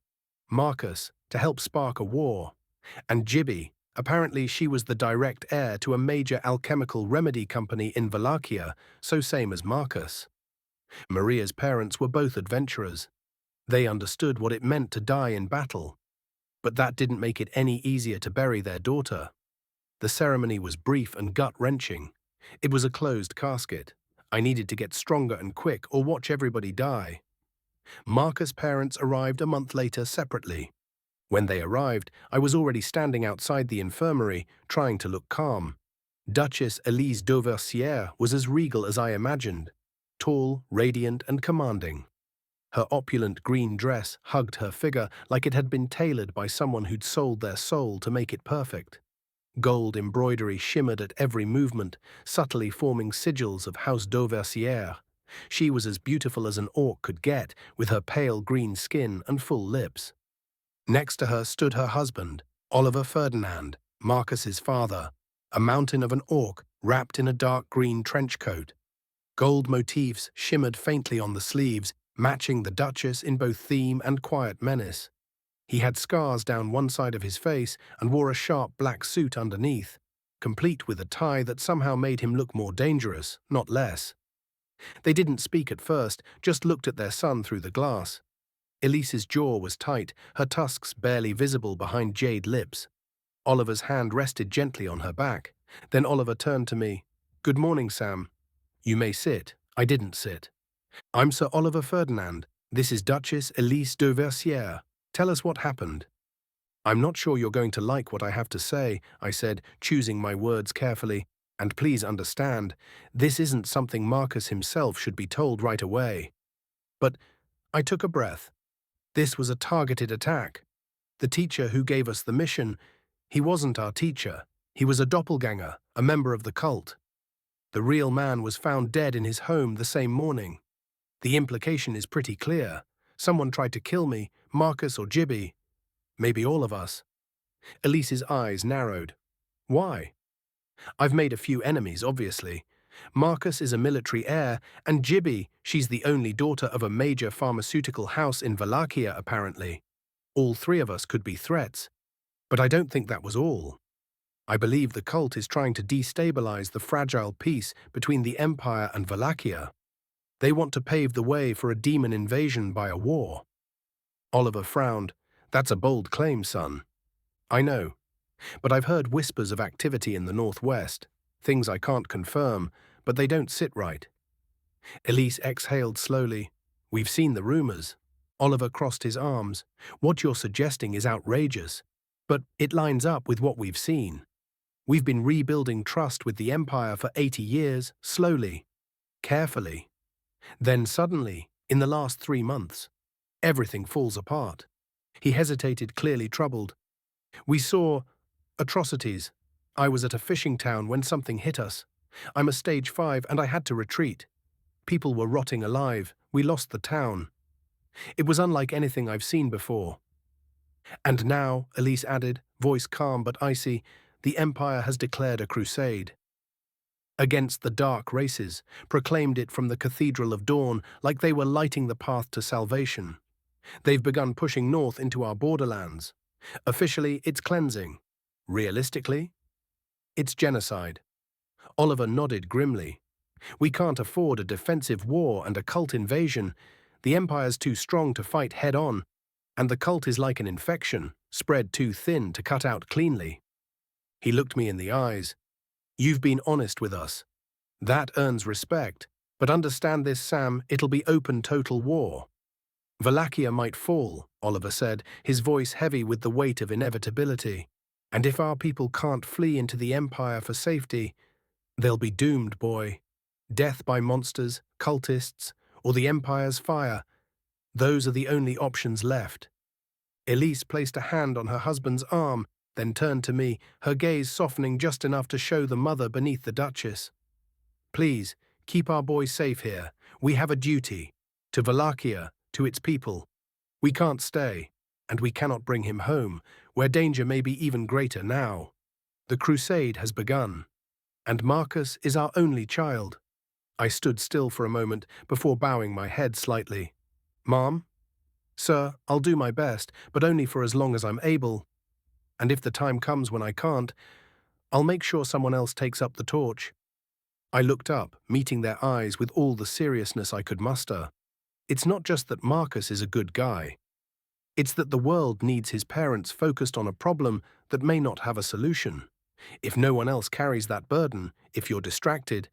A: Marcus, to help spark a war. And Gibby, apparently she was the direct heir to a major alchemical remedy company in Wallachia, so same as Marcus. Maria's parents were both adventurers. They understood what it meant to die in battle. But that didn't make it any easier to bury their daughter. The ceremony was brief and gut-wrenching. It was a closed casket. I needed to get stronger and quick or watch everybody die. Marcus' parents arrived a month later separately. When they arrived, I was already standing outside the infirmary, trying to look calm. Duchess Elise Dauversière was as regal as I imagined. Tall, radiant, and commanding. Her opulent green dress hugged her figure like it had been tailored by someone who'd sold their soul to make it perfect. Gold embroidery shimmered at every movement, subtly forming sigils of House Dauversière. She was as beautiful as an orc could get, with her pale green skin and full lips. Next to her stood her husband, Oliver Ferdinand, Marcus's father, a mountain of an orc wrapped in a dark green trench coat. Gold motifs shimmered faintly on the sleeves, matching the Duchess in both theme and quiet menace. He had scars down one side of his face and wore a sharp black suit underneath, complete with a tie that somehow made him look more dangerous, not less. They didn't speak at first, just looked at their son through the glass. Elise's jaw was tight, her tusks barely visible behind jade lips. Oliver's hand rested gently on her back. Then Oliver turned to me. "Good morning, Sam. You may sit." I didn't sit. "I'm Sir Oliver Ferdinand. This is Duchess Elise Dauversière. Tell us what happened." "I'm not sure you're going to like what I have to say," I said, choosing my words carefully. "And please understand, this isn't something Marcus himself should be told right away." But I took a breath. This was a targeted attack. The teacher who gave us the mission, he wasn't our teacher. He was a doppelganger, a member of the cult. The real man was found dead in his home the same morning. The implication is pretty clear. Someone tried to kill me, Marcus or Gibby. Maybe all of us. Elise's eyes narrowed. Why? I've made a few enemies, obviously. Marcus is a military heir, and Gibby, she's the only daughter of a major pharmaceutical house in Wallachia, apparently. All 3 of us could be threats. But I don't think that was all. I believe the cult is trying to destabilize the fragile peace between the Empire and Wallachia. They want to pave the way for a demon invasion by a war. Oliver frowned. "That's a bold claim, son." "I know. But I've heard whispers of activity in the northwest. Things I can't confirm, but they don't sit right." Elise exhaled slowly. "We've seen the rumors." Oliver crossed his arms. What you're suggesting is outrageous, but it lines up with what we've seen. We've been rebuilding trust with the Empire for 80 years, slowly, carefully. Then suddenly, in the last 3 months, everything falls apart. He hesitated, clearly troubled. We saw atrocities. I was at a fishing town when something hit us. I'm a stage 5 and I had to retreat. People were rotting alive. We lost the town. It was unlike anything I've seen before. And now, Elise added, voice calm but icy, the Empire has declared a crusade. Against the dark races, proclaimed it from the Cathedral of Dawn like they were lighting the path to salvation. They've begun pushing north into our borderlands. Officially, it's cleansing. Realistically, it's genocide. Oliver nodded grimly. We can't afford a defensive war and a cult invasion. The Empire's too strong to fight head-on, and the cult is like an infection, spread too thin to cut out cleanly. He looked me in the eyes. You've been honest with us. That earns respect, but understand this, Sam, it'll be open total war. Wallachia might fall, Oliver said, his voice heavy with the weight of inevitability. And if our people can't flee into the Empire for safety, they'll be doomed, boy. Death by monsters, cultists, or the Empire's fire. Those are the only options left. Elise placed a hand on her husband's arm, then turned to me, her gaze softening just enough to show the mother beneath the Duchess. Please, keep our boy safe here. We have a duty. To Wallachia, to its people. We can't stay, and we cannot bring him home, where danger may be even greater now. The crusade has begun, and Marcus is our only child. I stood still for a moment before bowing my head slightly. Mom? Sir, I'll do my best, but only for as long as I'm able. And if the time comes when I can't, I'll make sure someone else takes up the torch. I looked up, meeting their eyes with all the seriousness I could muster. It's not just that Marcus is a good guy. It's that the world needs his parents focused on a problem that may not have a solution. If no one else carries that burden, if you're distracted,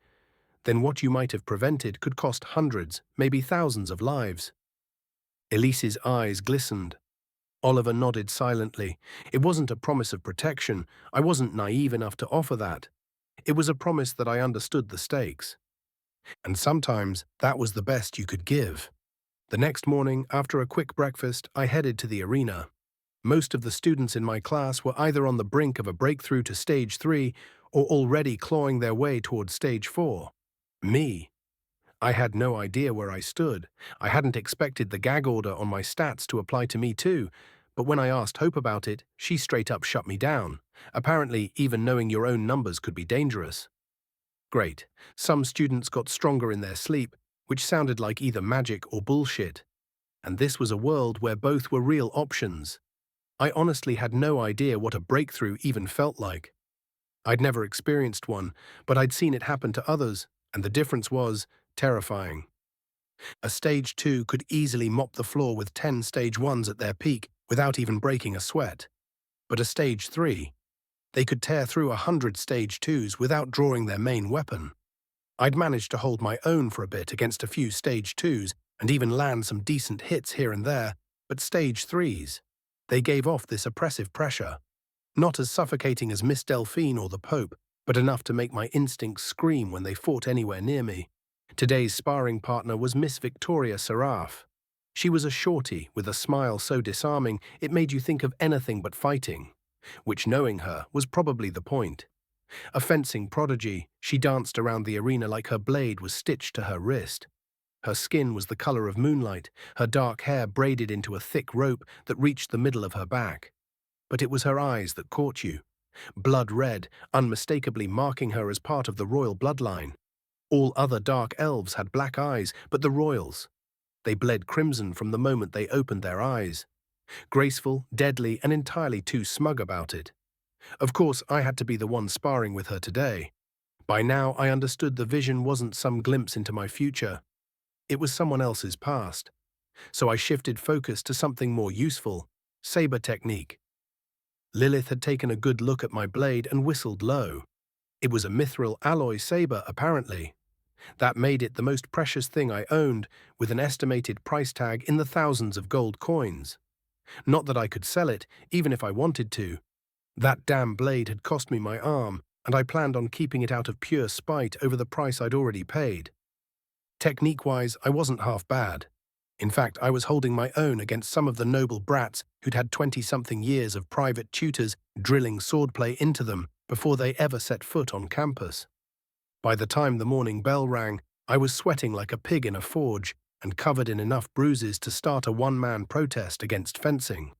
A: then what you might have prevented could cost hundreds, maybe thousands of lives. Elise's eyes glistened. Oliver nodded silently. It wasn't a promise of protection. I wasn't naive enough to offer that. It was a promise that I understood the stakes. And sometimes that was the best you could give. The next morning, after a quick breakfast, I headed to the arena. Most of the students in my class were either on the brink of a breakthrough to Stage 3 or already clawing their way towards Stage 4. Me. I had no idea where I stood. I hadn't expected the gag order on my stats to apply to me too, but when I asked Hope about it, she straight up shut me down. Apparently, even knowing your own numbers could be dangerous. Great. Some students got stronger in their sleep, which sounded like either magic or bullshit. And this was a world where both were real options. I honestly had no idea what a breakthrough even felt like. I'd never experienced one, but I'd seen it happen to others, and the difference was terrifying. A Stage 2 could easily mop the floor with 10 Stage 1s at their peak without even breaking a sweat. But a Stage 3, they could tear through 100 Stage 2s without drawing their main weapon. I'd managed to hold my own for a bit against a few Stage 2s and even land some decent hits here and there, but Stage 3s, they gave off this oppressive pressure. Not as suffocating as Miss Delphine or the Pope, but enough to make my instincts scream when they fought anywhere near me. Today's sparring partner was Miss Victoria Seraph. She was a shorty with a smile so disarming it made you think of anything but fighting, which, knowing her, was probably the point. A fencing prodigy, she danced around the arena like her blade was stitched to her wrist. Her skin was the color of moonlight, her dark hair braided into a thick rope that reached the middle of her back. But it was her eyes that caught you. Blood red, unmistakably marking her as part of the royal bloodline. All other dark elves had black eyes, but the royals, they bled crimson from the moment they opened their eyes. Graceful, deadly, and entirely too smug about it. Of course, I had to be the one sparring with her today. By now, I understood the vision wasn't some glimpse into my future. It was someone else's past. So I shifted focus to something more useful, saber technique. Lilith had taken a good look at my blade and whistled low. It was a mithril alloy saber, apparently. That made it the most precious thing I owned, with an estimated price tag in the thousands of gold coins. Not that I could sell it, even if I wanted to. That damn blade had cost me my arm, and I planned on keeping it out of pure spite over the price I'd already paid. Technique-wise, I wasn't half bad. In fact, I was holding my own against some of the noble brats who'd had 20-something years of private tutors drilling swordplay into them before they ever set foot on campus. By the time the morning bell rang, I was sweating like a pig in a forge and covered in enough bruises to start a one-man protest against fencing.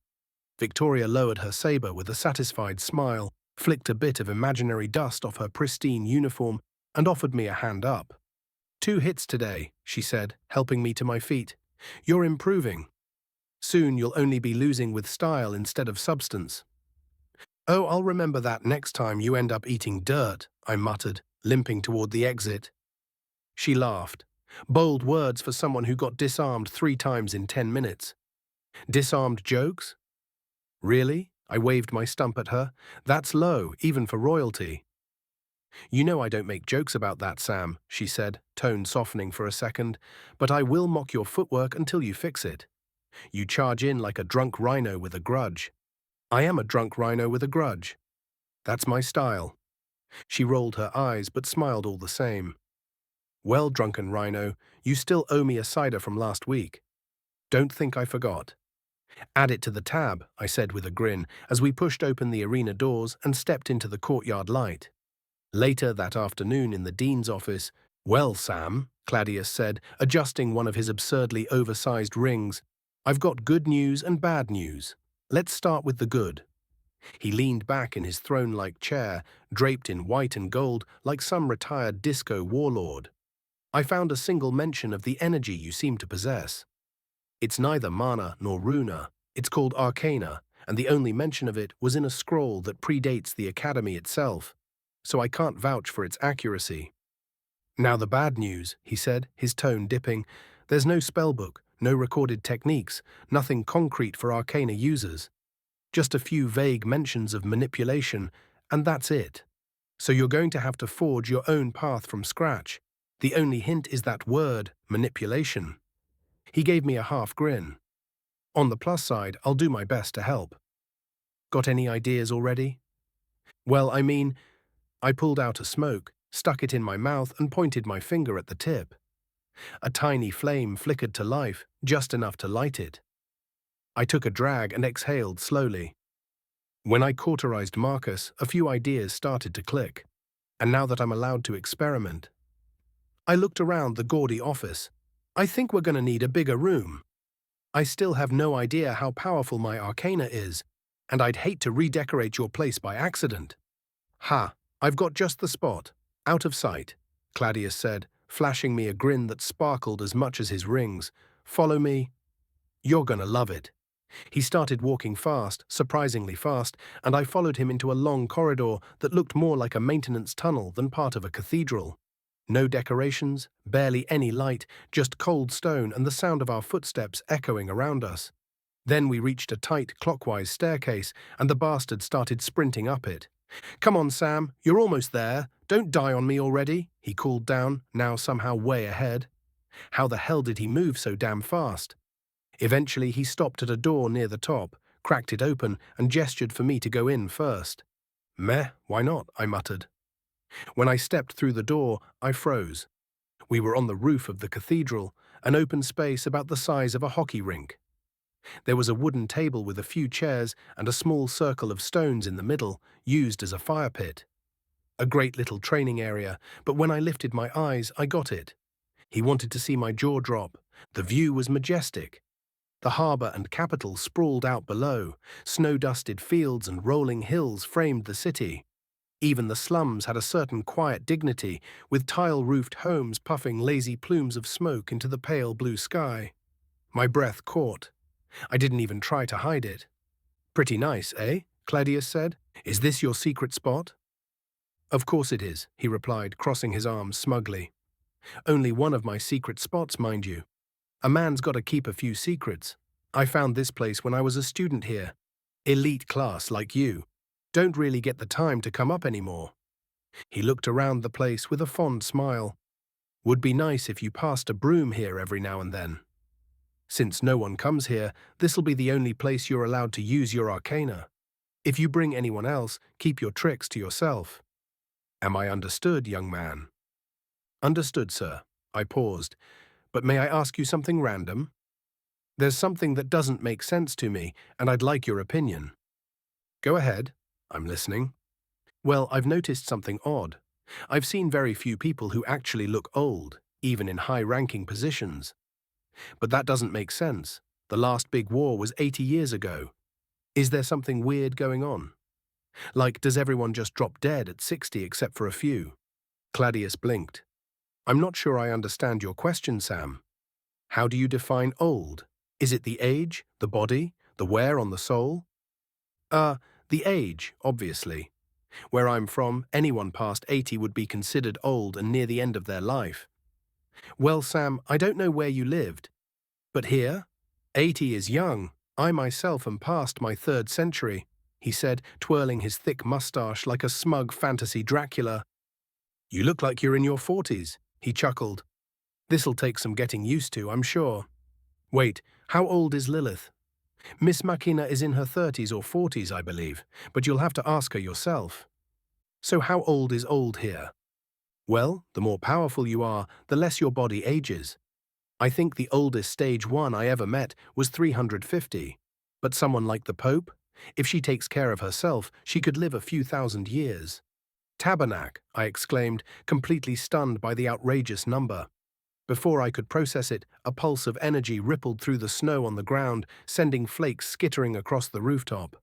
A: Victoria lowered her saber with a satisfied smile, flicked a bit of imaginary dust off her pristine uniform, and offered me a hand up. 2 hits today, she said, helping me to my feet. You're improving. Soon you'll only be losing with style instead of substance. Oh, I'll remember that next time you end up eating dirt, I muttered, limping toward the exit. She laughed. Bold words for someone who got disarmed 3 times in 10 minutes. Disarmed jokes? Really? I waved my stump at her. That's low, even for royalty. You know I don't make jokes about that, Sam, she said, tone softening for a second, but I will mock your footwork until you fix it. You charge in like a drunk rhino with a grudge. I am a drunk rhino with a grudge. That's my style. She rolled her eyes but smiled all the same. Well, drunken rhino, you still owe me a cider from last week. Don't think I forgot. Add it to the tab, I said with a grin, as we pushed open the arena doors and stepped into the courtyard light. Later that afternoon in the dean's office, "Well, Sam," Claudius said, adjusting one of his absurdly oversized rings, "I've got good news and bad news. Let's start with the good." He leaned back in his throne-like chair, draped in white and gold like some retired disco warlord. "I found a single mention of the energy you seem to possess. It's neither mana nor runa. It's called arcana, and the only mention of it was in a scroll that predates the academy itself, so I can't vouch for its accuracy." "Now the bad news," he said, his tone dipping. "There's no spellbook, no recorded techniques, nothing concrete for arcana users. Just a few vague mentions of manipulation, and that's it. So you're going to have to forge your own path from scratch. The only hint is that word, manipulation." He gave me a half grin. "On the plus side, I'll do my best to help." "Got any ideas already?" "Well, I mean," I pulled out a smoke, stuck it in my mouth and pointed my finger at the tip. A tiny flame flickered to life, just enough to light it. I took a drag and exhaled slowly. When I cauterized Marcus, a few ideas started to click. And now that I'm allowed to experiment. I looked around the gaudy office. "I think we're going to need a bigger room. I still have no idea how powerful my arcana is, and I'd hate to redecorate your place by accident." "Ha, I've got just the spot. Out of sight," Claudius said, flashing me a grin that sparkled as much as his rings. "Follow me. You're gonna love it." He started walking fast, surprisingly fast, and I followed him into a long corridor that looked more like a maintenance tunnel than part of a cathedral. No decorations, barely any light, just cold stone and the sound of our footsteps echoing around us. Then we reached a tight, clockwise staircase, and the bastard started sprinting up it. "Come on, Sam, you're almost there. Don't die on me already," he called down, now somehow way ahead. How the hell did he move so damn fast? Eventually he stopped at a door near the top, cracked it open, and gestured for me to go in first. "Meh, why not?" I muttered. When I stepped through the door, I froze. We were on the roof of the cathedral, an open space about the size of a hockey rink. There was a wooden table with a few chairs and a small circle of stones in the middle, used as a fire pit. A great little training area, but when I lifted my eyes, I got it. He wanted to see my jaw drop. The view was majestic. The harbour and capital sprawled out below. Snow-dusted fields and rolling hills framed the city. Even the slums had a certain quiet dignity, with tile-roofed homes puffing lazy plumes of smoke into the pale blue sky. My breath caught. I didn't even try to hide it. "Pretty nice, eh?" Claudius said. "Is this your secret spot?" "Of course it is," he replied, crossing his arms smugly. "Only one of my secret spots, mind you. A man's got to keep a few secrets. I found this place when I was a student here. Elite class like you. Don't really get the time to come up anymore." He looked around the place with a fond smile. Would be nice if you passed a broom here every now and then. Since no one comes here, this'll be the only place you're allowed to use your arcana. If you bring anyone else, keep your tricks to yourself. Am I understood, young man? Understood, sir. I paused. But may I ask you something random? There's something that doesn't make sense to me, and I'd like your opinion. Go ahead. I'm listening. Well, I've noticed something odd. I've seen very few people who actually look old, even in high-ranking positions. But that doesn't make sense. The last big war was 80 years ago. Is there something weird going on? Like, does everyone just drop dead at 60 except for a few? Claudius blinked. I'm not sure I understand your question, Sam. How do you define old? Is it the age, the body, the wear on the soul? The age, obviously. Where I'm from, anyone past 80 would be considered old and near the end of their life. Well, Sam, I don't know where you lived. But here? 80 is young. I myself am past my 3rd century, he said, twirling his thick mustache like a smug fantasy Dracula. You look like you're in your 40s, he chuckled. This'll take some getting used to, I'm sure. Wait, how old is Lilith? Miss Machina is in her 30s or 40s, I believe, but you'll have to ask her yourself. So how old is old here? Well, the more powerful you are, the less your body ages. I think the oldest stage 1 I ever met was 350. But someone like the Pope? If she takes care of herself, she could live a few thousand years. Tabernacle, I exclaimed, completely stunned by the outrageous number. Before I could process it, a pulse of energy rippled through the snow on the ground, sending flakes skittering across the rooftop.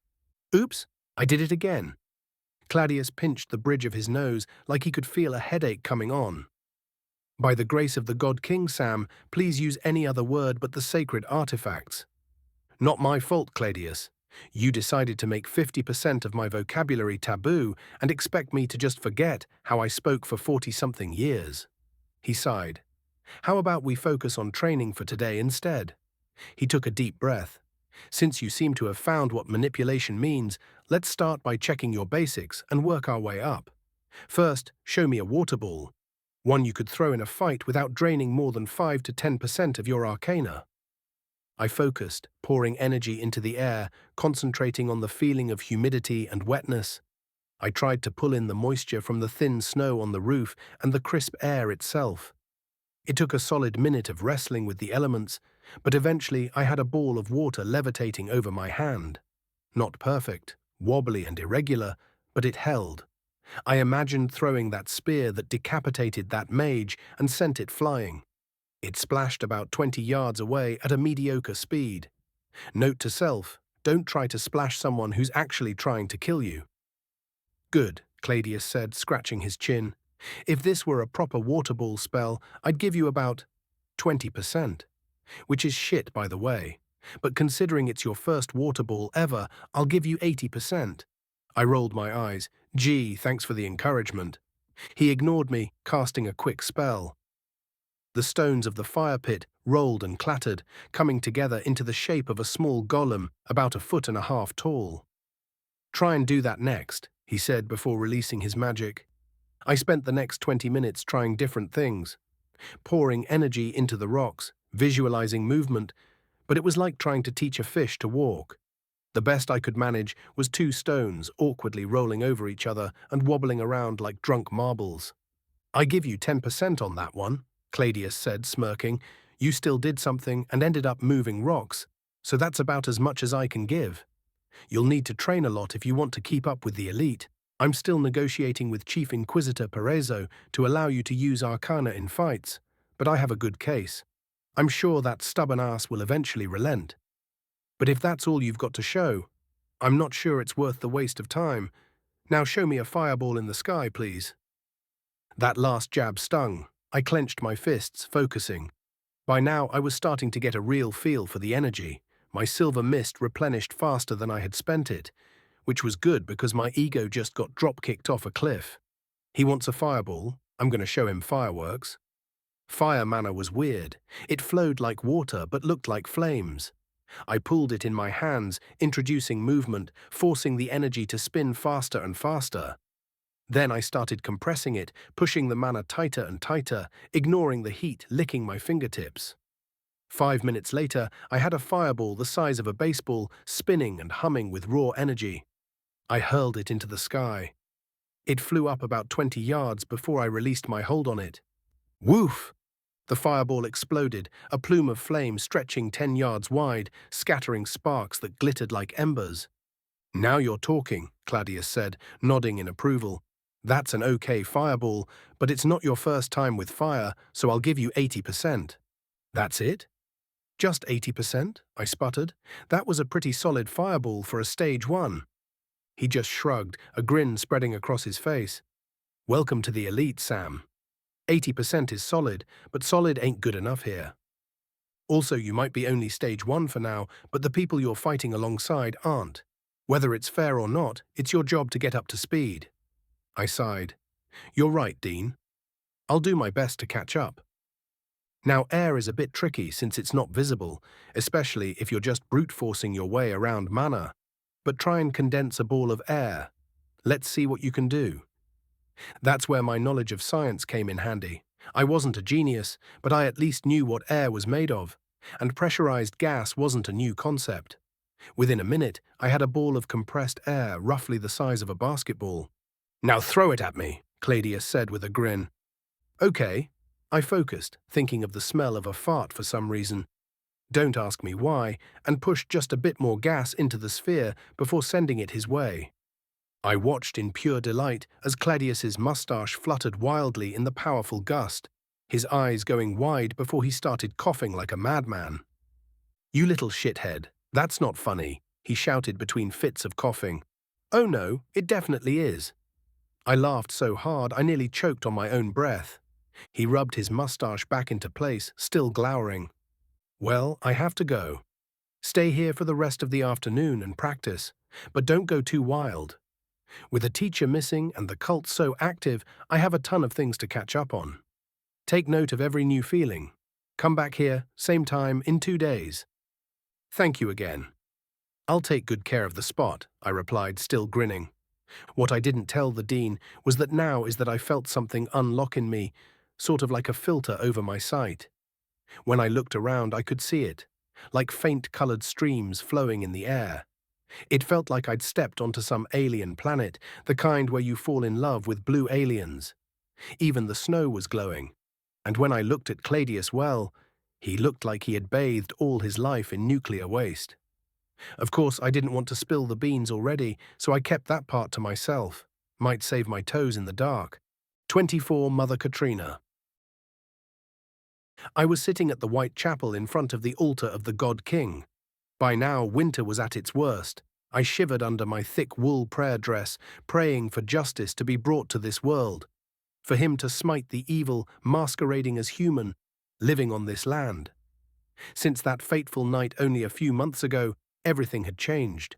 A: Oops, I did it again. Claudius pinched the bridge of his nose like he could feel a headache coming on. By the grace of the God King, Sam, please use any other word but the sacred artifacts. Not my fault, Claudius. You decided to make 50% of my vocabulary taboo and expect me to just forget how I spoke for 40-something years. He sighed. How about we focus on training for today instead? He took a deep breath. Since you seem to have found what manipulation means, let's start by checking your basics and work our way up. First, show me a water ball. One you could throw in a fight without draining more than 5 to 10% of your arcana. I focused, pouring energy into the air, concentrating on the feeling of humidity and wetness. I tried to pull in the moisture from the thin snow on the roof and the crisp air itself. It took a solid minute of wrestling with the elements, but eventually I had a ball of water levitating over my hand. Not perfect, wobbly and irregular, but it held. I imagined throwing that spear that decapitated that mage and sent it flying. It splashed about 20 yards away at a mediocre speed. Note to self, don't try to splash someone who's actually trying to kill you. Good, Claudius said, scratching his chin. If this were a proper water ball spell, I'd give you about 20%. Which is shit, by the way. But considering it's your first water ball ever, I'll give you 80%. I rolled my eyes. Gee, thanks for the encouragement. He ignored me, casting a quick spell. The stones of the fire pit rolled and clattered, coming together into the shape of a small golem about 1.5 feet tall. Try and do that next, he said before releasing his magic. I spent the next 20 minutes trying different things, pouring energy into the rocks, visualizing movement, but it was like trying to teach a fish to walk. The best I could manage was 2 stones awkwardly rolling over each other and wobbling around like drunk marbles. I give you 10% on that one, Claudius said, smirking. You still did something and ended up moving rocks, so that's about as much as I can give. You'll need to train a lot if you want to keep up with the elite. I'm still negotiating with Chief Inquisitor Perezzo to allow you to use Arcana in fights, but I have a good case. I'm sure that stubborn ass will eventually relent. But if that's all you've got to show, I'm not sure it's worth the waste of time. Now show me a fireball in the sky, please. That last jab stung. I clenched my fists, focusing. By now, I was starting to get a real feel for the energy. My silver mist replenished faster than I had spent it, which was good because my ego just got drop-kicked off a cliff. He wants a fireball. I'm going to show him fireworks. Fire mana was weird. It flowed like water but looked like flames. I pulled it in my hands, introducing movement, forcing the energy to spin faster and faster. Then I started compressing it, pushing the mana tighter and tighter, ignoring the heat licking my fingertips. 5 minutes later, I had a fireball the size of a baseball, spinning and humming with raw energy. I hurled it into the sky. It flew up about 20 yards before I released my hold on it. Woof! The fireball exploded, a plume of flame stretching 10 yards wide, scattering sparks that glittered like embers. "Now you're talking," Claudius said, nodding in approval. "That's an okay fireball, but it's not your first time with fire, so I'll give you 80%. "That's it? Just 80%? I sputtered. "That was a pretty solid fireball for a stage 1. He just shrugged, a grin spreading across his face. "Welcome to the elite, Sam. 80% is solid, but solid ain't good enough here. Also, you might be only stage 1 for now, but the people you're fighting alongside aren't. Whether it's fair or not, it's your job to get up to speed." I sighed. "You're right, Dean. I'll do my best to catch up." Now, air is a bit tricky since it's not visible, especially if you're just brute-forcing your way around mana. But try and condense a ball of air. Let's see what you can do. That's where my knowledge of science came in handy. I wasn't a genius, but I at least knew what air was made of, and pressurized gas wasn't a new concept. Within a minute, I had a ball of compressed air roughly the size of a basketball. "Now throw it at me," Claudius said with a grin. "Okay." I focused, thinking of the smell of a fart for some reason. Don't ask me why, and pushed just a bit more gas into the sphere before sending it his way. I watched in pure delight as Claudius's mustache fluttered wildly in the powerful gust, his eyes going wide before he started coughing like a madman. "You little shithead, that's not funny," he shouted between fits of coughing. "Oh no, it definitely is." I laughed so hard I nearly choked on my own breath. He rubbed his mustache back into place, still glowering. "Well, I have to go. Stay here for the rest of the afternoon and practice, but don't go too wild. With a teacher missing and the cult so active, I have a ton of things to catch up on. Take note of every new feeling. Come back here, same time, in 2 days." "Thank you again." "I'll take good care of the spot," I replied, still grinning. What I didn't tell the dean was that I felt something unlock in me, sort of like a filter over my sight. When I looked around, I could see it, like faint-colored streams flowing in the air. It felt like I'd stepped onto some alien planet, the kind where you fall in love with blue aliens. Even the snow was glowing, and when I looked at Claudius well, he looked like he had bathed all his life in nuclear waste. Of course, I didn't want to spill the beans already, so I kept that part to myself. Might save my toes in the dark. 24 Mother Katrina. I was sitting at the White Chapel in front of the altar of the God King. By now, winter was at its worst. I shivered under my thick wool prayer dress, praying for justice to be brought to this world, for him to smite the evil masquerading as human, living on this land. Since that fateful night only a few months ago, everything had changed.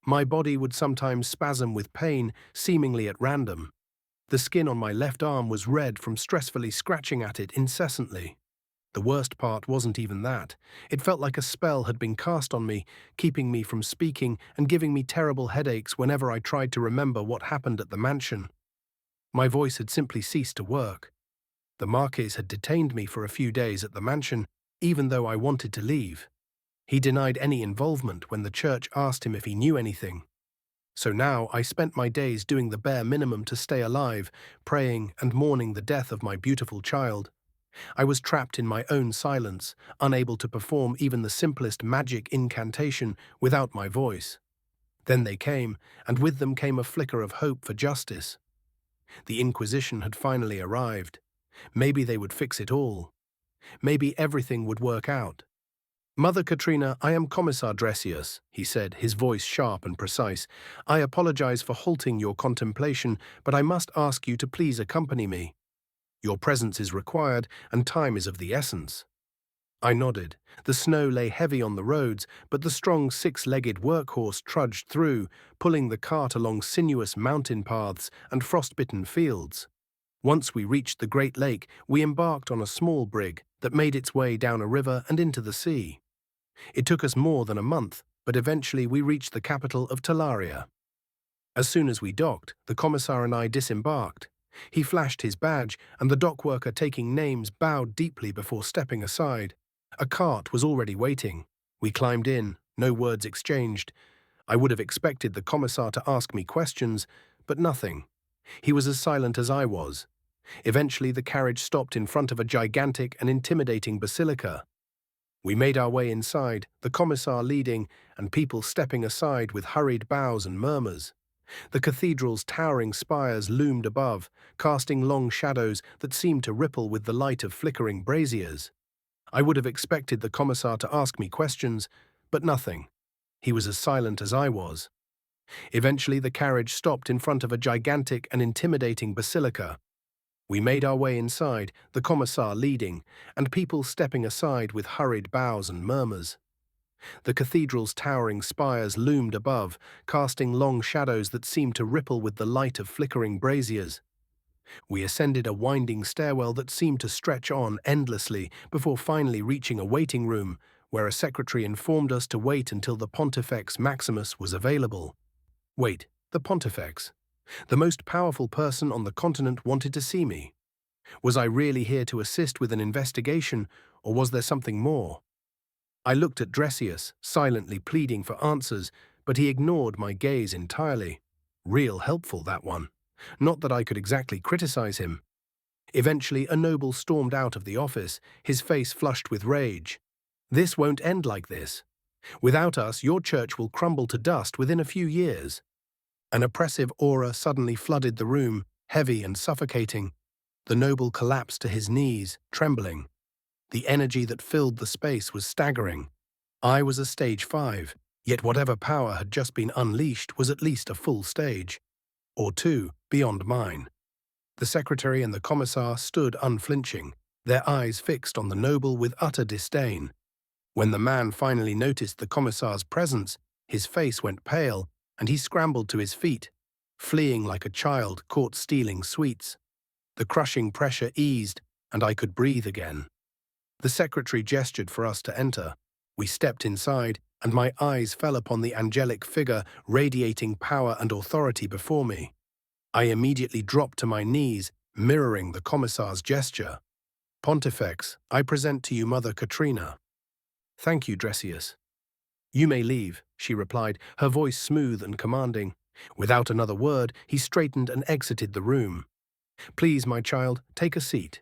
A: My body would sometimes spasm with pain, seemingly at random. The skin on my left arm was red from stressfully scratching at it incessantly. The worst part wasn't even that. It felt like a spell had been cast on me, keeping me from speaking and giving me terrible headaches whenever I tried to remember what happened at the mansion. My voice had simply ceased to work. The Marquis had detained me for a few days at the mansion, even though I wanted to leave. He denied any involvement when the church asked him if he knew anything. So now I spent my days doing the bare minimum to stay alive, praying and mourning the death of my beautiful child. I was trapped in my own silence, unable to perform even the simplest magic incantation without my voice. Then they came, and with them came a flicker of hope for justice. The Inquisition had finally arrived. Maybe they would fix it all. Maybe everything would work out. "Mother Katrina, I am Commissar Dressius," he said, his voice sharp and precise. "I apologize for halting your contemplation, but I must ask you to please accompany me. Your presence is required, and time is of the essence." I nodded. The snow lay heavy on the roads, but the strong six-legged workhorse trudged through, pulling the cart along sinuous mountain paths and frostbitten fields. Once we reached the Great Lake, we embarked on a small brig that made its way down a river and into the sea. It took us more than a month, but eventually we reached the capital of Talaria. As soon as we docked, the commissar and I disembarked. He flashed his badge, and the dock worker taking names bowed deeply before stepping aside. A cart was already waiting. We climbed in, no words exchanged. I would have expected the commissar to ask me questions, but nothing. He was as silent as I was. Eventually, the carriage stopped in front of a gigantic and intimidating basilica. We made our way inside, the commissar leading, and people stepping aside with hurried bows and murmurs. The cathedral's towering spires loomed above, casting long shadows that seemed to ripple with the light of flickering braziers. I would have expected the commissar to ask me questions, but nothing. He was as silent as I was. Eventually, the carriage stopped in front of a gigantic and intimidating basilica. We made our way inside, the commissar leading, and people stepping aside with hurried bows and murmurs. The cathedral's towering spires loomed above, casting long shadows that seemed to ripple with the light of flickering braziers. We ascended a winding stairwell that seemed to stretch on endlessly before finally reaching a waiting room, where a secretary informed us to wait until the Pontifex Maximus was available. Wait, the Pontifex? The most powerful person on the continent wanted to see me. Was I really here to assist with an investigation, or was there something more? I looked at Dressius, silently pleading for answers, but he ignored my gaze entirely. Real helpful, that one. Not that I could exactly criticize him. Eventually, a noble stormed out of the office, his face flushed with rage. This won't end like this. Without us, your church will crumble to dust within a few years. An oppressive aura suddenly flooded the room, heavy and suffocating. The noble collapsed to his knees, trembling. The energy that filled the space was staggering. I was a stage 5, yet whatever power had just been unleashed was at least a full stage. Or 2, beyond mine. The secretary and the commissar stood unflinching, their eyes fixed on the noble with utter disdain. When the man finally noticed the commissar's presence, his face went pale, and he scrambled to his feet, fleeing like a child caught stealing sweets. The crushing pressure eased, and I could breathe again. The secretary gestured for us to enter. We stepped inside, and my eyes fell upon the angelic figure radiating power and authority before me. I immediately dropped to my knees, mirroring the commissar's gesture. Pontifex, I present to you Mother Katrina. Thank you, Dressius. You may leave, she replied, her voice smooth and commanding. Without another word, he straightened and exited the room. Please, my child, take a seat.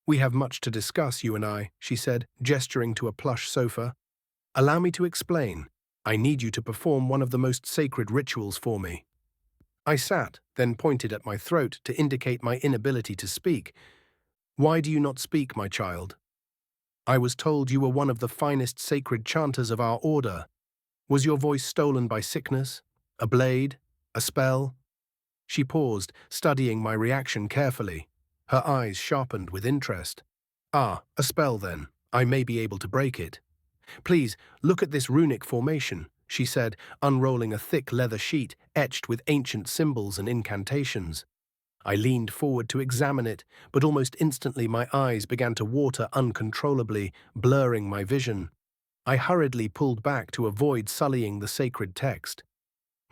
A: We have much to discuss, you and I, she said, gesturing to a plush sofa. Allow me to explain. I need you to perform one of the most sacred rituals for me. I sat, then pointed at my throat to indicate my inability to speak. Why do you not speak, my child? I was told you were one of the finest sacred chanters of our order. Was your voice stolen by sickness? A blade? A spell? She paused, studying my reaction carefully. Her eyes sharpened with interest. Ah, a spell then. I may be able to break it. Please, look at this runic formation, she said, unrolling a thick leather sheet etched with ancient symbols and incantations. I leaned forward to examine it, but almost instantly my eyes began to water uncontrollably, blurring my vision. I hurriedly pulled back to avoid sullying the sacred text.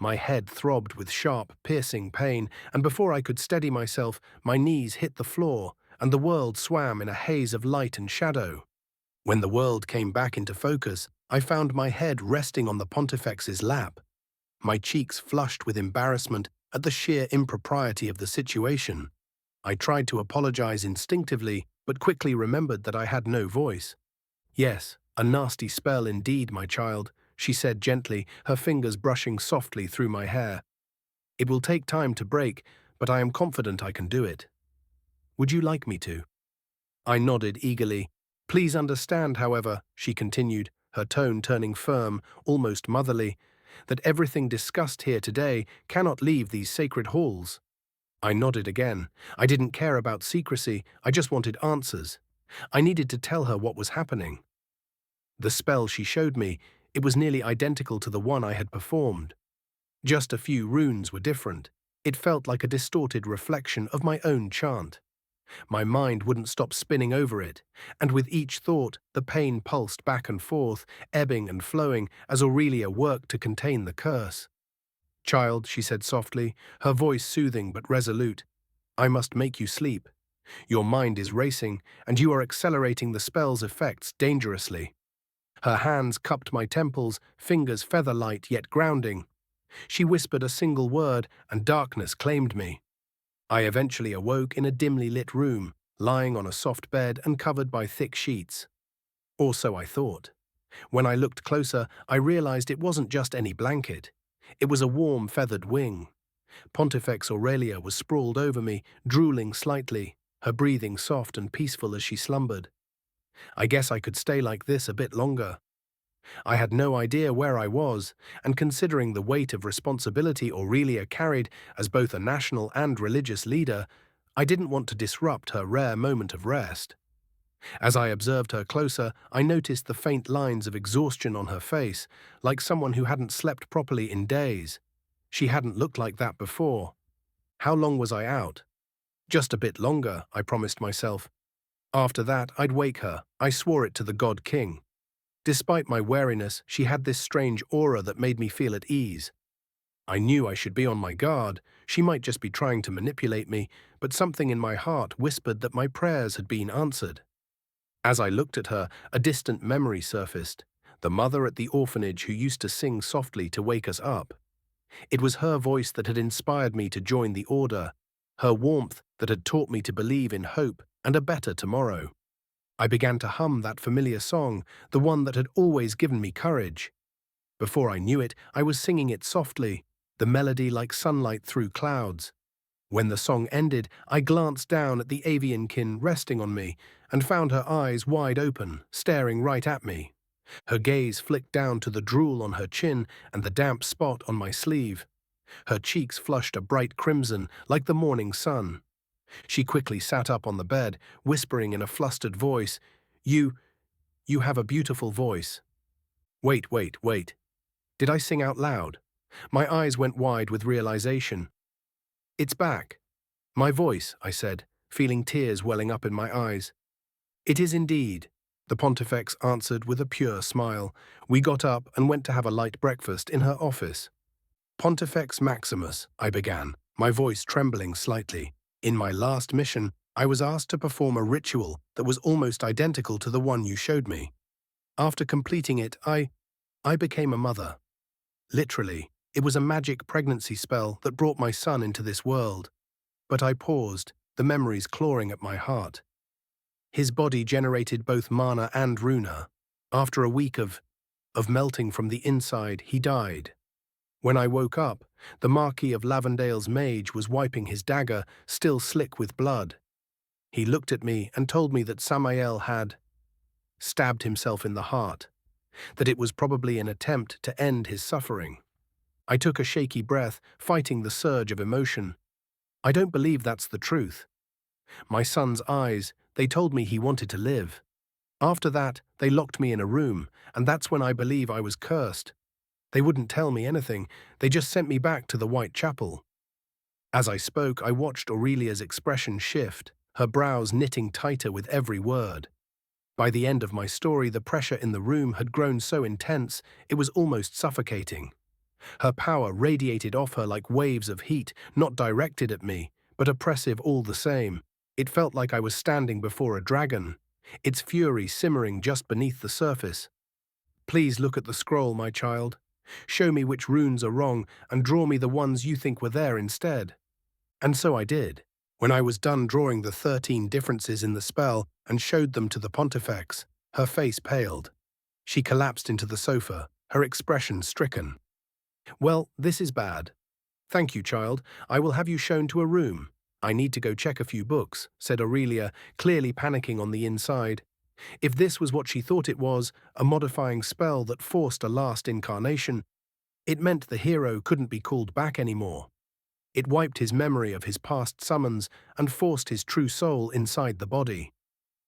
A: My head throbbed with sharp, piercing pain, and before I could steady myself, my knees hit the floor, and the world swam in a haze of light and shadow. When the world came back into focus, I found my head resting on the Pontifex's lap. My cheeks flushed with embarrassment at the sheer impropriety of the situation. I tried to apologize instinctively, but quickly remembered that I had no voice. Yes, a nasty spell indeed, my child, she said gently, her fingers brushing softly through my hair. It will take time to break, but I am confident I can do it. Would you like me to? I nodded eagerly. Please understand, however, she continued, her tone turning firm, almost motherly, that everything discussed here today cannot leave these sacred halls. I nodded again. I didn't care about secrecy, I just wanted answers. I needed to tell her what was happening. The spell she showed me, it was nearly identical to the one I had performed. Just a few runes were different. It felt like a distorted reflection of my own chant. My mind wouldn't stop spinning over it, and with each thought, the pain pulsed back and forth, ebbing and flowing as Aurelia worked to contain the curse. "Child," she said softly, her voice soothing but resolute, "I must make you sleep. Your mind is racing, and you are accelerating the spell's effects dangerously." Her hands cupped my temples, fingers feather-light yet grounding. She whispered a single word, and darkness claimed me. I eventually awoke in a dimly lit room, lying on a soft bed and covered by thick sheets. Or so I thought. When I looked closer, I realized it wasn't just any blanket. It was a warm, feathered wing. Pontifex Aurelia was sprawled over me, drooling slightly, her breathing soft and peaceful as she slumbered. I guess I could stay like this a bit longer. I had no idea where I was, and considering the weight of responsibility Aurelia carried as both a national and religious leader, I didn't want to disrupt her rare moment of rest. As I observed her closer, I noticed the faint lines of exhaustion on her face, like someone who hadn't slept properly in days. She hadn't looked like that before. How long was I out? Just a bit longer, I promised myself. After that, I'd wake her. I swore it to the God King. Despite my wariness, she had this strange aura that made me feel at ease. I knew I should be on my guard. She might just be trying to manipulate me, but something in my heart whispered that my prayers had been answered. As I looked at her, a distant memory surfaced, the mother at the orphanage who used to sing softly to wake us up. It was her voice that had inspired me to join the order, her warmth that had taught me to believe in hope and a better tomorrow. I began to hum that familiar song, the one that had always given me courage. Before I knew it, I was singing it softly, the melody like sunlight through clouds. When the song ended, I glanced down at the aviankin resting on me and found her eyes wide open, staring right at me. Her gaze flicked down to the drool on her chin and the damp spot on my sleeve. Her cheeks flushed a bright crimson, like the morning sun. She quickly sat up on the bed, whispering in a flustered voice, You have a beautiful voice." Wait. Did I sing out loud? My eyes went wide with realization. "It's back. My voice," I said, feeling tears welling up in my eyes. "It is indeed," the Pontifex answered with a pure smile. We got up and went to have a light breakfast in her office. "Pontifex Maximus," I began, my voice trembling slightly. "In my last mission, I was asked to perform a ritual that was almost identical to the one you showed me. After completing it, I became a mother. Literally, it was a magic pregnancy spell that brought my son into this world. But I paused, the memories clawing at my heart. His body generated both mana and runa. After a week of melting from the inside, he died. When I woke up, the Marquis of Lavendale's mage was wiping his dagger, still slick with blood. He looked at me and told me that Samael had stabbed himself in the heart, that it was probably an attempt to end his suffering. I took a shaky breath, fighting the surge of emotion. I don't believe that's the truth. My son's eyes, they told me he wanted to live. After that, they locked me in a room, and that's when I believe I was cursed. They wouldn't tell me anything, they just sent me back to the Whitechapel. As I spoke, I watched Aurelia's expression shift, her brows knitting tighter with every word. By the end of my story, the pressure in the room had grown so intense, it was almost suffocating. Her power radiated off her like waves of heat, not directed at me, but oppressive all the same. It felt like I was standing before a dragon, its fury simmering just beneath the surface. "Please look at the scroll, my child. Show me which runes are wrong and draw me the ones you think were there instead." And so I did. When I was done drawing the 13 differences in the spell and showed them to the Pontifex, her face paled. She collapsed into the sofa, her expression stricken. "Well, this is bad. Thank you, child. I will have you shown to a room. I need to go check a few books," said Aurelia, clearly panicking on the inside. If this was what she thought it was, a modifying spell that forced a last incarnation, it meant the hero couldn't be called back anymore. It wiped his memory of his past summons and forced his true soul inside the body.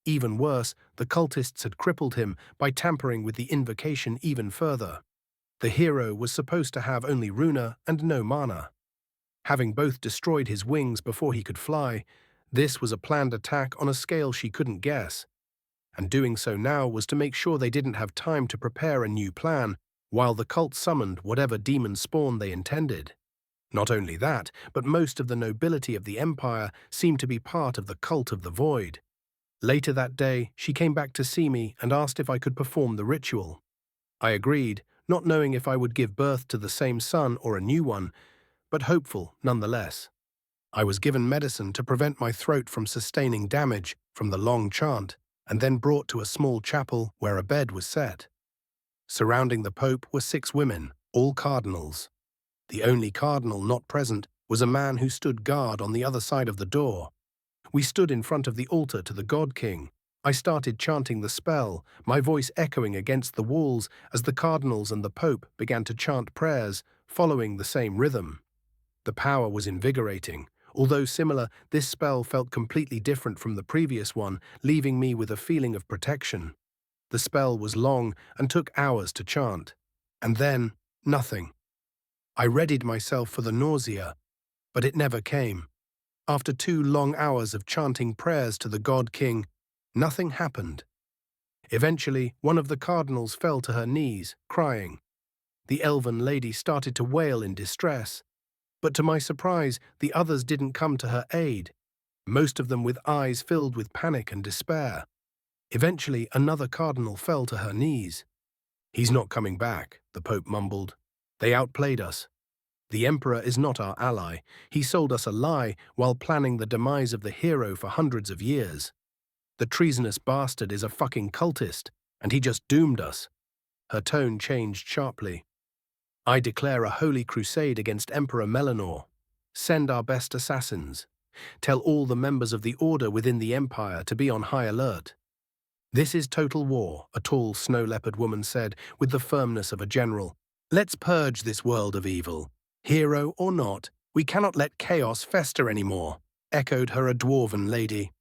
A: Even worse, the cultists had crippled him by tampering with the invocation even further. The hero was supposed to have only runa and no mana. Having both destroyed his wings before he could fly, this was a planned attack on a scale she couldn't guess. And doing so now was to make sure they didn't have time to prepare a new plan, while the cult summoned whatever demon spawn they intended. Not only that, but most of the nobility of the empire seemed to be part of the cult of the void. Later that day, she came back to see me and asked if I could perform the ritual. I agreed, not knowing if I would give birth to the same son or a new one, but hopeful nonetheless. I was given medicine to prevent my throat from sustaining damage from the long chant, and then brought to a small chapel where a bed was set. Surrounding the Pope were 6 women, all cardinals. The only cardinal not present was a man who stood guard on the other side of the door. We stood in front of the altar to the God King. I started chanting the spell, my voice echoing against the walls as the cardinals and the Pope began to chant prayers, following the same rhythm. The power was invigorating. Although similar, this spell felt completely different from the previous one, leaving me with a feeling of protection. The spell was long and took hours to chant. And then, nothing. I readied myself for the nausea, but it never came. After 2 long hours of chanting prayers to the God King, nothing happened. Eventually, one of the cardinals fell to her knees, crying. The elven lady started to wail in distress. But to my surprise, the others didn't come to her aid, most of them with eyes filled with panic and despair. Eventually, another cardinal fell to her knees. "He's not coming back," the Pope mumbled. "They outplayed us. The Emperor is not our ally. He sold us a lie while planning the demise of the hero for hundreds of years. The treasonous bastard is a fucking cultist, and he just doomed us." Her tone changed sharply. "I declare a holy crusade against Emperor Melanor. Send our best assassins. Tell all the members of the Order within the Empire to be on high alert." "This is total war," a tall snow leopard woman said with the firmness of a general. "Let's purge this world of evil. Hero or not, we cannot let chaos fester anymore," echoed her a dwarven lady.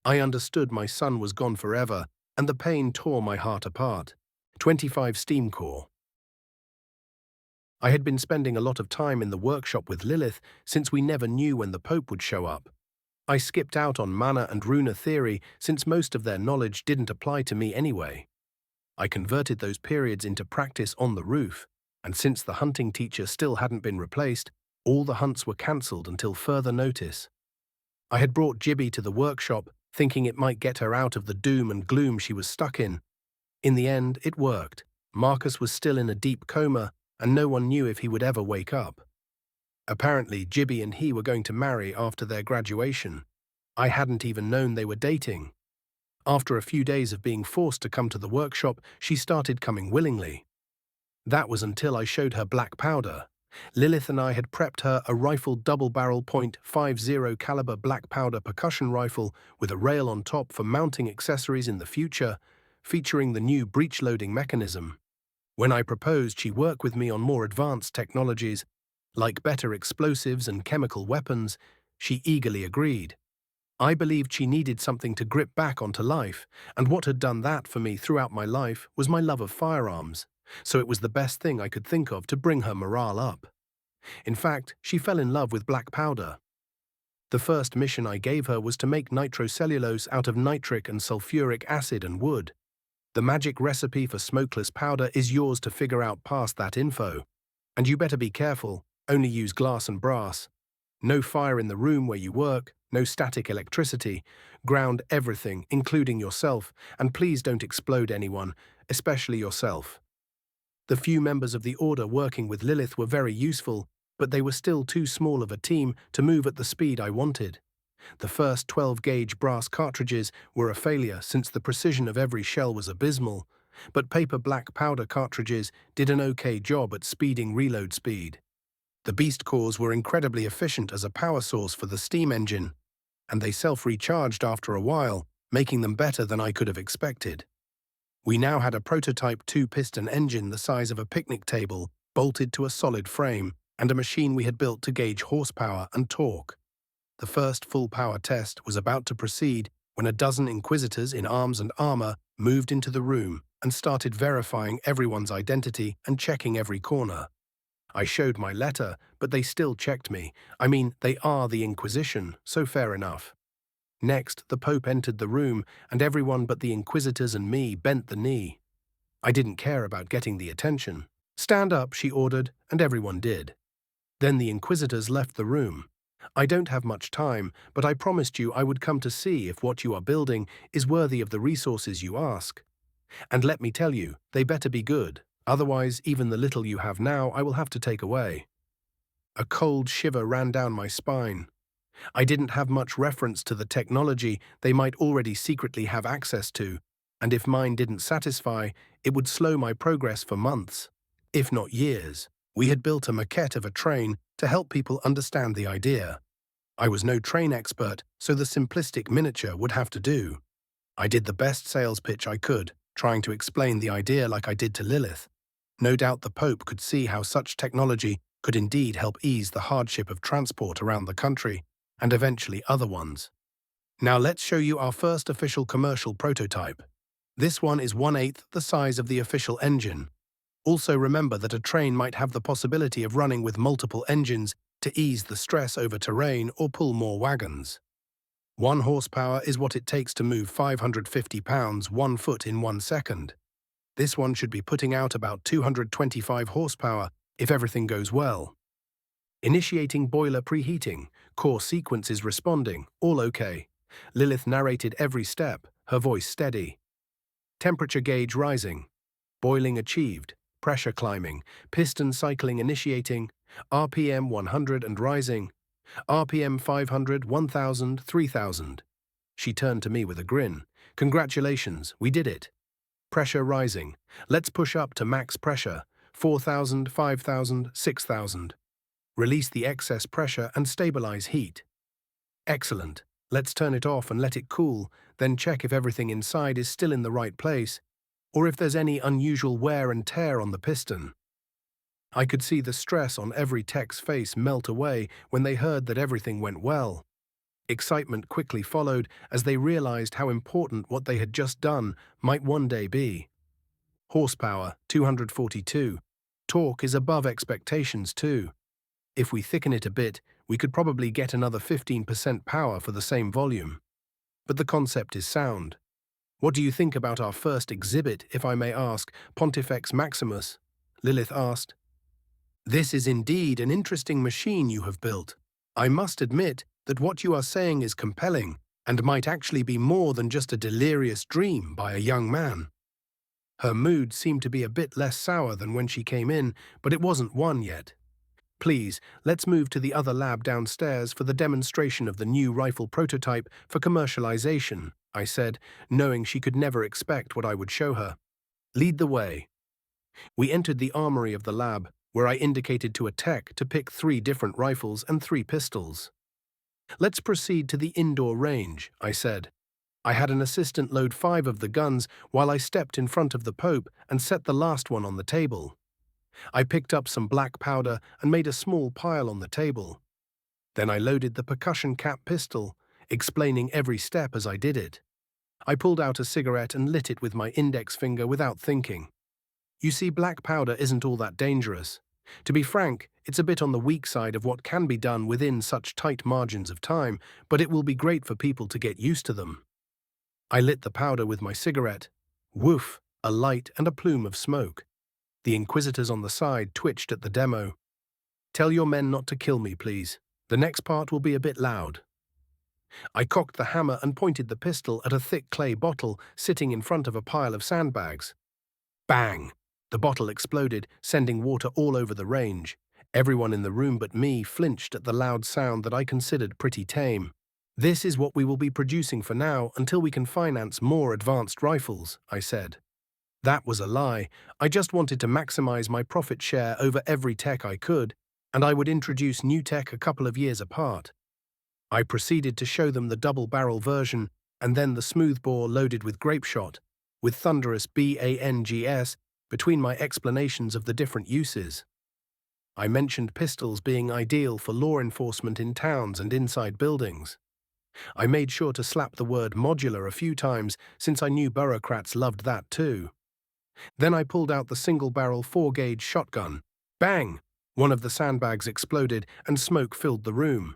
A: I understood my son was gone forever, and the pain tore my heart apart. 25 steam core. I had been spending a lot of time in the workshop with Lilith since we never knew when the Pope would show up. I skipped out on mana and runa theory since most of their knowledge didn't apply to me anyway. I converted those periods into practice on the roof, and since the hunting teacher still hadn't been replaced, all the hunts were cancelled until further notice. I had brought Gibby to the workshop, thinking it might get her out of the doom and gloom she was stuck in. In the end, it worked. Marcus was still in a deep coma, and no one knew if he would ever wake up. Apparently, Gibby and he were going to marry after their graduation. I hadn't even known they were dating. After a few days of being forced to come to the workshop, she started coming willingly. That was until I showed her black powder. Lilith and I had prepped her a rifled double-barrel .50 caliber black powder percussion rifle with a rail on top for mounting accessories in the future, featuring the new breech-loading mechanism. When I proposed she work with me on more advanced technologies, like better explosives and chemical weapons, she eagerly agreed. I believed she needed something to grip back onto life, and what had done that for me throughout my life was my love of firearms, so it was the best thing I could think of to bring her morale up. In fact, she fell in love with black powder. The first mission I gave her was to make nitrocellulose out of nitric and sulfuric acid and wood. The magic recipe for smokeless powder is yours to figure out past that info. And you better be careful, only use glass and brass. No fire in the room where you work, no static electricity. Ground everything, including yourself, and please don't explode anyone, especially yourself. The few members of the Order working with Lilith were very useful, but they were still too small of a team to move at the speed I wanted. The first 12-gauge brass cartridges were a failure since the precision of every shell was abysmal, but paper black powder cartridges did an okay job at speeding reload speed. The beast cores were incredibly efficient as a power source for the steam engine, and they self-recharged after a while, making them better than I could have expected. We now had a prototype 2-piston engine the size of a picnic table, bolted to a solid frame, and a machine we had built to gauge horsepower and torque. The first full power test was about to proceed when a dozen inquisitors in arms and armor moved into the room and started verifying everyone's identity and checking every corner. I showed my letter, but they still checked me. I mean, they are the Inquisition, so fair enough. Next, the Pope entered the room, and everyone but the Inquisitors and me bent the knee. I didn't care about getting the attention. "Stand up," she ordered, and everyone did. Then the inquisitors left the room. I don't have much time, but I promised you I would come to see if what you are building is worthy of the resources you ask. And let me tell you, they better be good. Otherwise, even the little you have now I will have to take away. A cold shiver ran down my spine. I didn't have much reference to the technology they might already secretly have access to, and if mine didn't satisfy, it would slow my progress for months, if not years. We had built a maquette of a train to help people understand the idea. I was no train expert, so the simplistic miniature would have to do. I did the best sales pitch I could, trying to explain the idea like I did to Lilith. No doubt the Pope could see how such technology could indeed help ease the hardship of transport around the country, and eventually other ones. Now let's show you our first official commercial prototype. This one is 1/8 the size of the official engine. Also remember that a train might have the possibility of running with multiple engines to ease the stress over terrain or pull more wagons. 1 horsepower is what it takes to move 550 pounds 1 foot in 1 second. This one should be putting out about 225 horsepower if everything goes well. Initiating boiler preheating, core sequence is responding, all okay. Lilith narrated every step, her voice steady. Temperature gauge rising. Boiling achieved, pressure climbing, piston cycling initiating, RPM 100 and rising, RPM 500, 1000, 3000. She turned to me with a grin. Congratulations, we did it. Pressure rising. Let's push up to max pressure, 4000, 5000, 6000. Release the excess pressure and stabilize heat. Excellent. Let's turn it off and let it cool, then check if everything inside is still in the right place, or if there's any unusual wear and tear on the piston. I could see the stress on every tech's face melt away when they heard that everything went well. Excitement quickly followed as they realized how important what they had just done might one day be. Horsepower, 242. Torque is above expectations too. If we thicken it a bit, we could probably get another 15% power for the same volume. But the concept is sound. What do you think about our first exhibit, if I may ask, Pontifex Maximus? Lilith asked. This is indeed an interesting machine you have built. I must admit that what you are saying is compelling and might actually be more than just a delirious dream by a young man. Her mood seemed to be a bit less sour than when she came in, but it wasn't won yet. Please, let's move to the other lab downstairs for the demonstration of the new rifle prototype for commercialization, I said, knowing she could never expect what I would show her. Lead the way. We entered the armory of the lab, where I indicated to a tech to pick 3 different rifles and 3 pistols. Let's proceed to the indoor range, I said. I had an assistant load 5 of the guns while I stepped in front of the Pope and set the last one on the table. I picked up some black powder and made a small pile on the table. Then I loaded the percussion cap pistol, explaining every step as I did it. I pulled out a cigarette and lit it with my index finger without thinking. You see, black powder isn't all that dangerous. To be frank, it's a bit on the weak side of what can be done within such tight margins of time, but it will be great for people to get used to them. I lit the powder with my cigarette. Woof, a light and a plume of smoke. The inquisitors on the side twitched at the demo. Tell your men not to kill me, please. The next part will be a bit loud. I cocked the hammer and pointed the pistol at a thick clay bottle sitting in front of a pile of sandbags. Bang! The bottle exploded, sending water all over the range. Everyone in the room but me flinched at the loud sound that I considered pretty tame. This is what we will be producing for now until we can finance more advanced rifles, I said. That was a lie. I just wanted to maximize my profit share over every tech I could, and I would introduce new tech a couple of years apart. I proceeded to show them the double-barrel version and then the smoothbore loaded with grapeshot, with thunderous BANGS between my explanations of the different uses. I mentioned pistols being ideal for law enforcement in towns and inside buildings. I made sure to slap the word modular a few times since I knew bureaucrats loved that too. Then I pulled out the single-barrel 4-gauge shotgun. Bang! One of the sandbags exploded and smoke filled the room.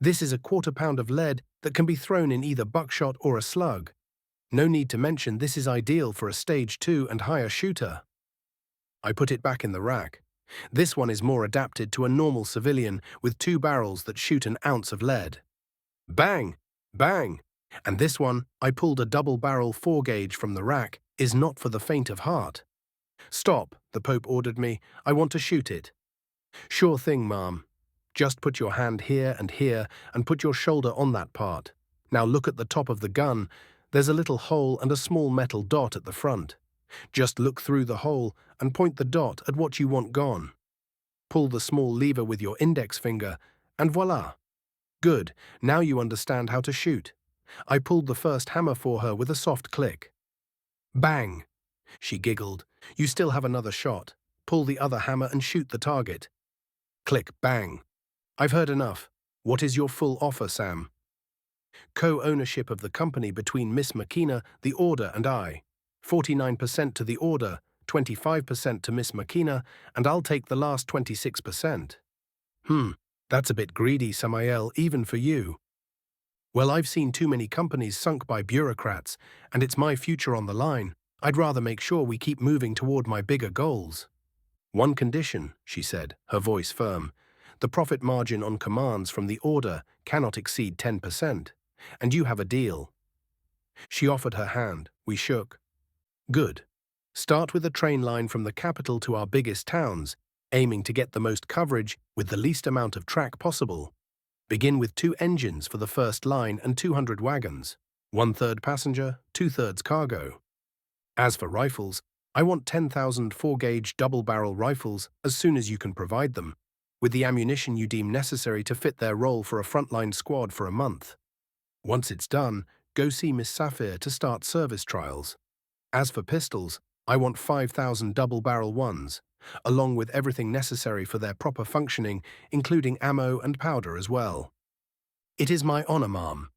A: This is a 1/4 pound of lead that can be thrown in either buckshot or a slug. No need to mention this is ideal for a stage 2 and higher shooter. I put it back in the rack. This one is more adapted to a normal civilian with 2 barrels that shoot an ounce of lead. Bang! Bang! And this one, I pulled a double-barrel 4-gauge from the rack, is not for the faint of heart. Stop, the Pope ordered me. I want to shoot it. Sure thing, ma'am. Just put your hand here and put your shoulder on that part. Now look at the top of the gun. There's a little hole and a small metal dot at the front. Just look through the hole and point the dot at what you want gone. Pull the small lever with your index finger, and voila. Good, now you understand how to shoot. I pulled the first hammer for her with a soft click. Bang! She giggled. You still have another shot. Pull the other hammer and shoot the target. Click, bang. I've heard enough. What is your full offer, Sam? Co-ownership of the company between Miss Makina, the Order, and I. 49% to the Order, 25% to Miss Makina, and I'll take the last 26%. That's a bit greedy, Samael, even for you. Well, I've seen too many companies sunk by bureaucrats, and it's my future on the line. I'd rather make sure we keep moving toward my bigger goals. One condition, she said, her voice firm. The profit margin on commands from the Order cannot exceed 10%, and you have a deal. She offered her hand. We shook. Good. Start with a train line from the capital to our biggest towns, aiming to get the most coverage with the least amount of track possible. Begin with 2 engines for the first line and 200 wagons, 1/3 passenger, 2/3 cargo. As for rifles, I want 10,000 4-gauge double-barrel rifles as soon as you can provide them, with the ammunition you deem necessary to fit their role for a frontline squad for a month. Once it's done, go see Miss Saphir to start service trials. As for pistols, I want 5,000 double-barrel ones, along with everything necessary for their proper functioning, including ammo and powder as well. It is my honor, ma'am.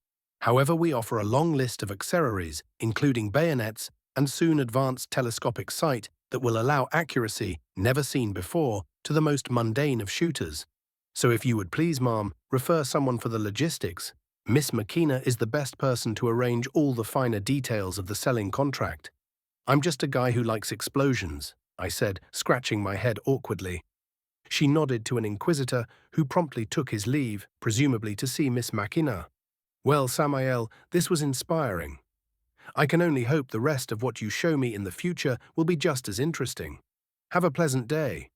A: However, we offer a long list of accessories, including bayonets and soon advanced telescopic sight that will allow accuracy, never seen before, to the most mundane of shooters. So if you would please, ma'am, refer someone for the logistics. Miss Makina is the best person to arrange all the finer details of the selling contract. I'm just a guy who likes explosions, I said, scratching my head awkwardly. She nodded to an inquisitor who promptly took his leave, presumably to see Miss Makina. Well, Samael, this was inspiring. I can only hope the rest of what you show me in the future will be just as interesting. Have a pleasant day.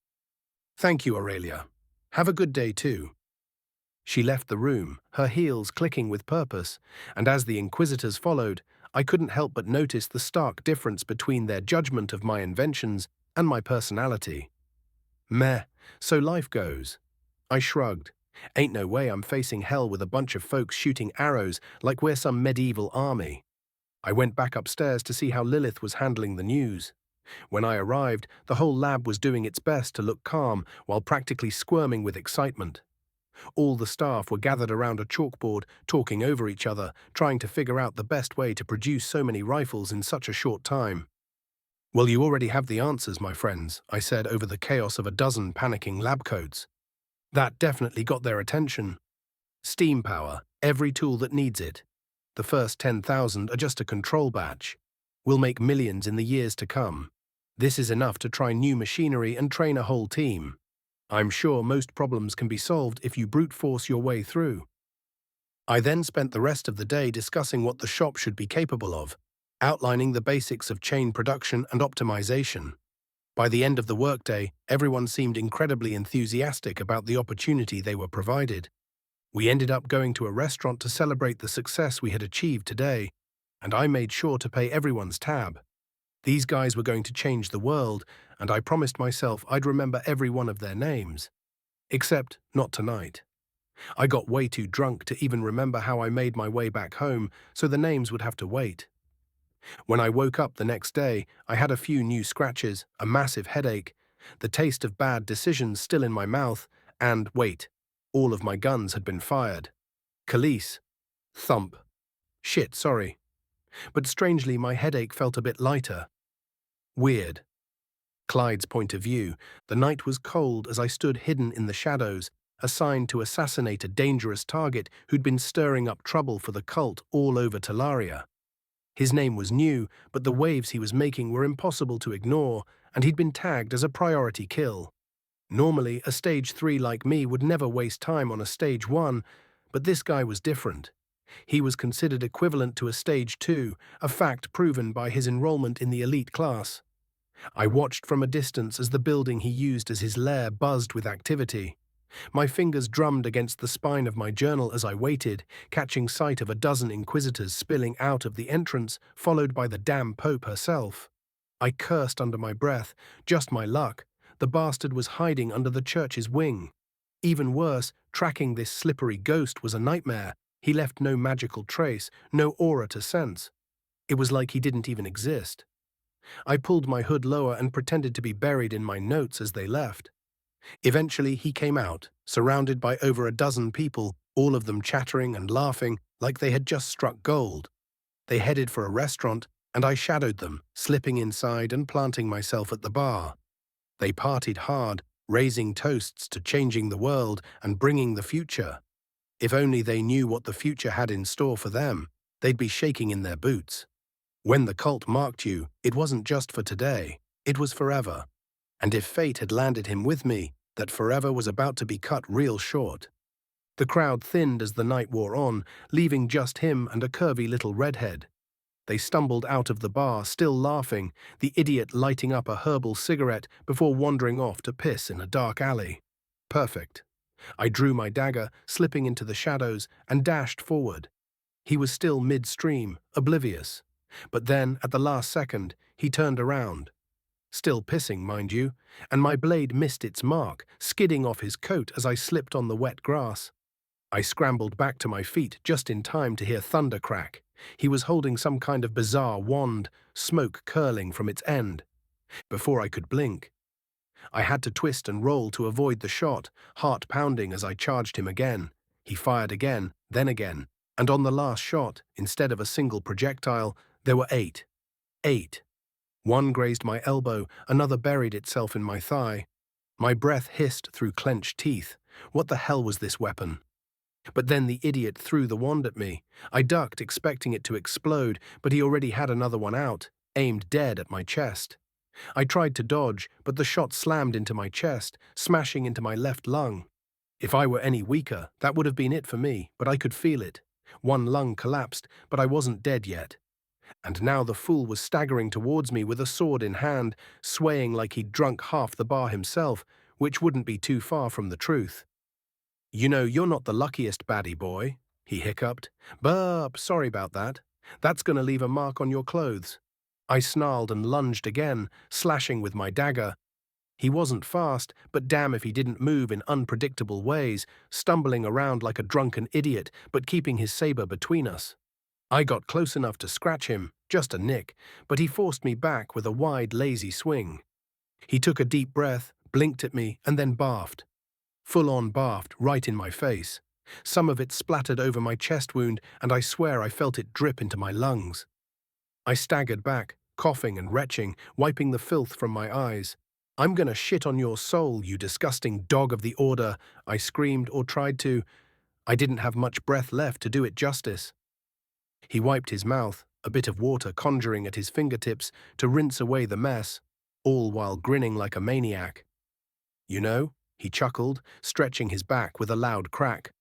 A: Thank you, Aurelia. Have a good day too. She left the room, her heels clicking with purpose, and as the inquisitors followed, I couldn't help but notice the stark difference between their judgment of my inventions and my personality. Meh, so life goes. I shrugged. Ain't no way I'm facing hell with a bunch of folks shooting arrows like we're some medieval army. I went back upstairs to see how Lilith was handling the news. When I arrived, the whole lab was doing its best to look calm while practically squirming with excitement. All the staff were gathered around a chalkboard, talking over each other, trying to figure out the best way to produce so many rifles in such a short time. Well, you already have the answers, my friends, I said over the chaos of a dozen panicking lab coats. That definitely got their attention. Steam power, every tool that needs it. The first 10,000 are just a control batch. We'll make millions in the years to come. This is enough to try new machinery and train a whole team. I'm sure most problems can be solved if you brute force your way through. I then spent the rest of the day discussing what the shop should be capable of, outlining the basics of chain production and optimization. By the end of the workday, everyone seemed incredibly enthusiastic about the opportunity they were provided. We ended up going to a restaurant to celebrate the success we had achieved today, and I made sure to pay everyone's tab. These guys were going to change the world, and I promised myself I'd remember every one of their names. Except not tonight. I got way too drunk to even remember how I made my way back home, so the names would have to wait. When I woke up the next day, I had a few new scratches, a massive headache, the taste of bad decisions still in my mouth, and, wait, all of my guns had been fired. Khalees. Thump. Shit, sorry. But strangely, my headache felt a bit lighter. Weird. Clyde's point of view, the night was cold as I stood hidden in the shadows, assigned to assassinate a dangerous target who'd been stirring up trouble for the cult all over Talaria. His name was new, but the waves he was making were impossible to ignore, and he'd been tagged as a priority kill. Normally, a stage 3 like me would never waste time on a stage 1, but this guy was different. He was considered equivalent to a stage 2, a fact proven by his enrollment in the elite class. I watched from a distance as the building he used as his lair buzzed with activity. My fingers drummed against the spine of my journal as I waited, catching sight of a dozen inquisitors spilling out of the entrance, followed by the damn Pope herself. I cursed under my breath. Just my luck. The bastard was hiding under the church's wing. Even worse, tracking this slippery ghost was a nightmare. He left no magical trace, no aura to sense. It was like he didn't even exist. I pulled my hood lower and pretended to be buried in my notes as they left. Eventually, he came out, surrounded by over a dozen people, all of them chattering and laughing like they had just struck gold. They headed for a restaurant, and I shadowed them, slipping inside and planting myself at the bar. They partied hard, raising toasts to changing the world and bringing the future. If only they knew what the future had in store for them, they'd be shaking in their boots. When the cult marked you, it wasn't just for today, it was forever. And if fate had landed him with me, that forever was about to be cut real short. The crowd thinned as the night wore on, leaving just him and a curvy little redhead. They stumbled out of the bar, still laughing, the idiot lighting up a herbal cigarette before wandering off to piss in a dark alley. Perfect. I drew my dagger, slipping into the shadows, and dashed forward. He was still midstream, oblivious. But then, at the last second, he turned around. Still pissing, mind you, and my blade missed its mark, skidding off his coat as I slipped on the wet grass. I scrambled back to my feet just in time to hear thunder crack. He was holding some kind of bizarre wand, smoke curling from its end. Before I could blink, I had to twist and roll to avoid the shot, heart pounding as I charged him again. He fired again, then again, and on the last shot, instead of a single projectile, there were 8. 8. One grazed my elbow, another buried itself in my thigh. My breath hissed through clenched teeth. What the hell was this weapon? But then the idiot threw the wand at me. I ducked, expecting it to explode, but he already had another one out, aimed dead at my chest. I tried to dodge, but the shot slammed into my chest, smashing into my left lung. If I were any weaker, that would have been it for me, but I could feel it. One lung collapsed, but I wasn't dead yet. And now the fool was staggering towards me with a sword in hand, swaying like he'd drunk half the bar himself, which wouldn't be too far from the truth. "You know, you're not the luckiest baddie boy," he hiccuped. "Burp, sorry about that. That's gonna leave a mark on your clothes." I snarled and lunged again, slashing with my dagger. He wasn't fast, but damn if he didn't move in unpredictable ways, stumbling around like a drunken idiot, but keeping his saber between us. I got close enough to scratch him, just a nick, but he forced me back with a wide, lazy swing. He took a deep breath, blinked at me, and then barfed. Full-on barfed right in my face. Some of it splattered over my chest wound, and I swear I felt it drip into my lungs. I staggered back, coughing and retching, wiping the filth from my eyes. "I'm gonna shit on your soul, you disgusting dog of the order," I screamed or tried to. I didn't have much breath left to do it justice. He wiped his mouth, a bit of water conjuring at his fingertips to rinse away the mess, all while grinning like a maniac. "You know," he chuckled, stretching his back with a loud crack.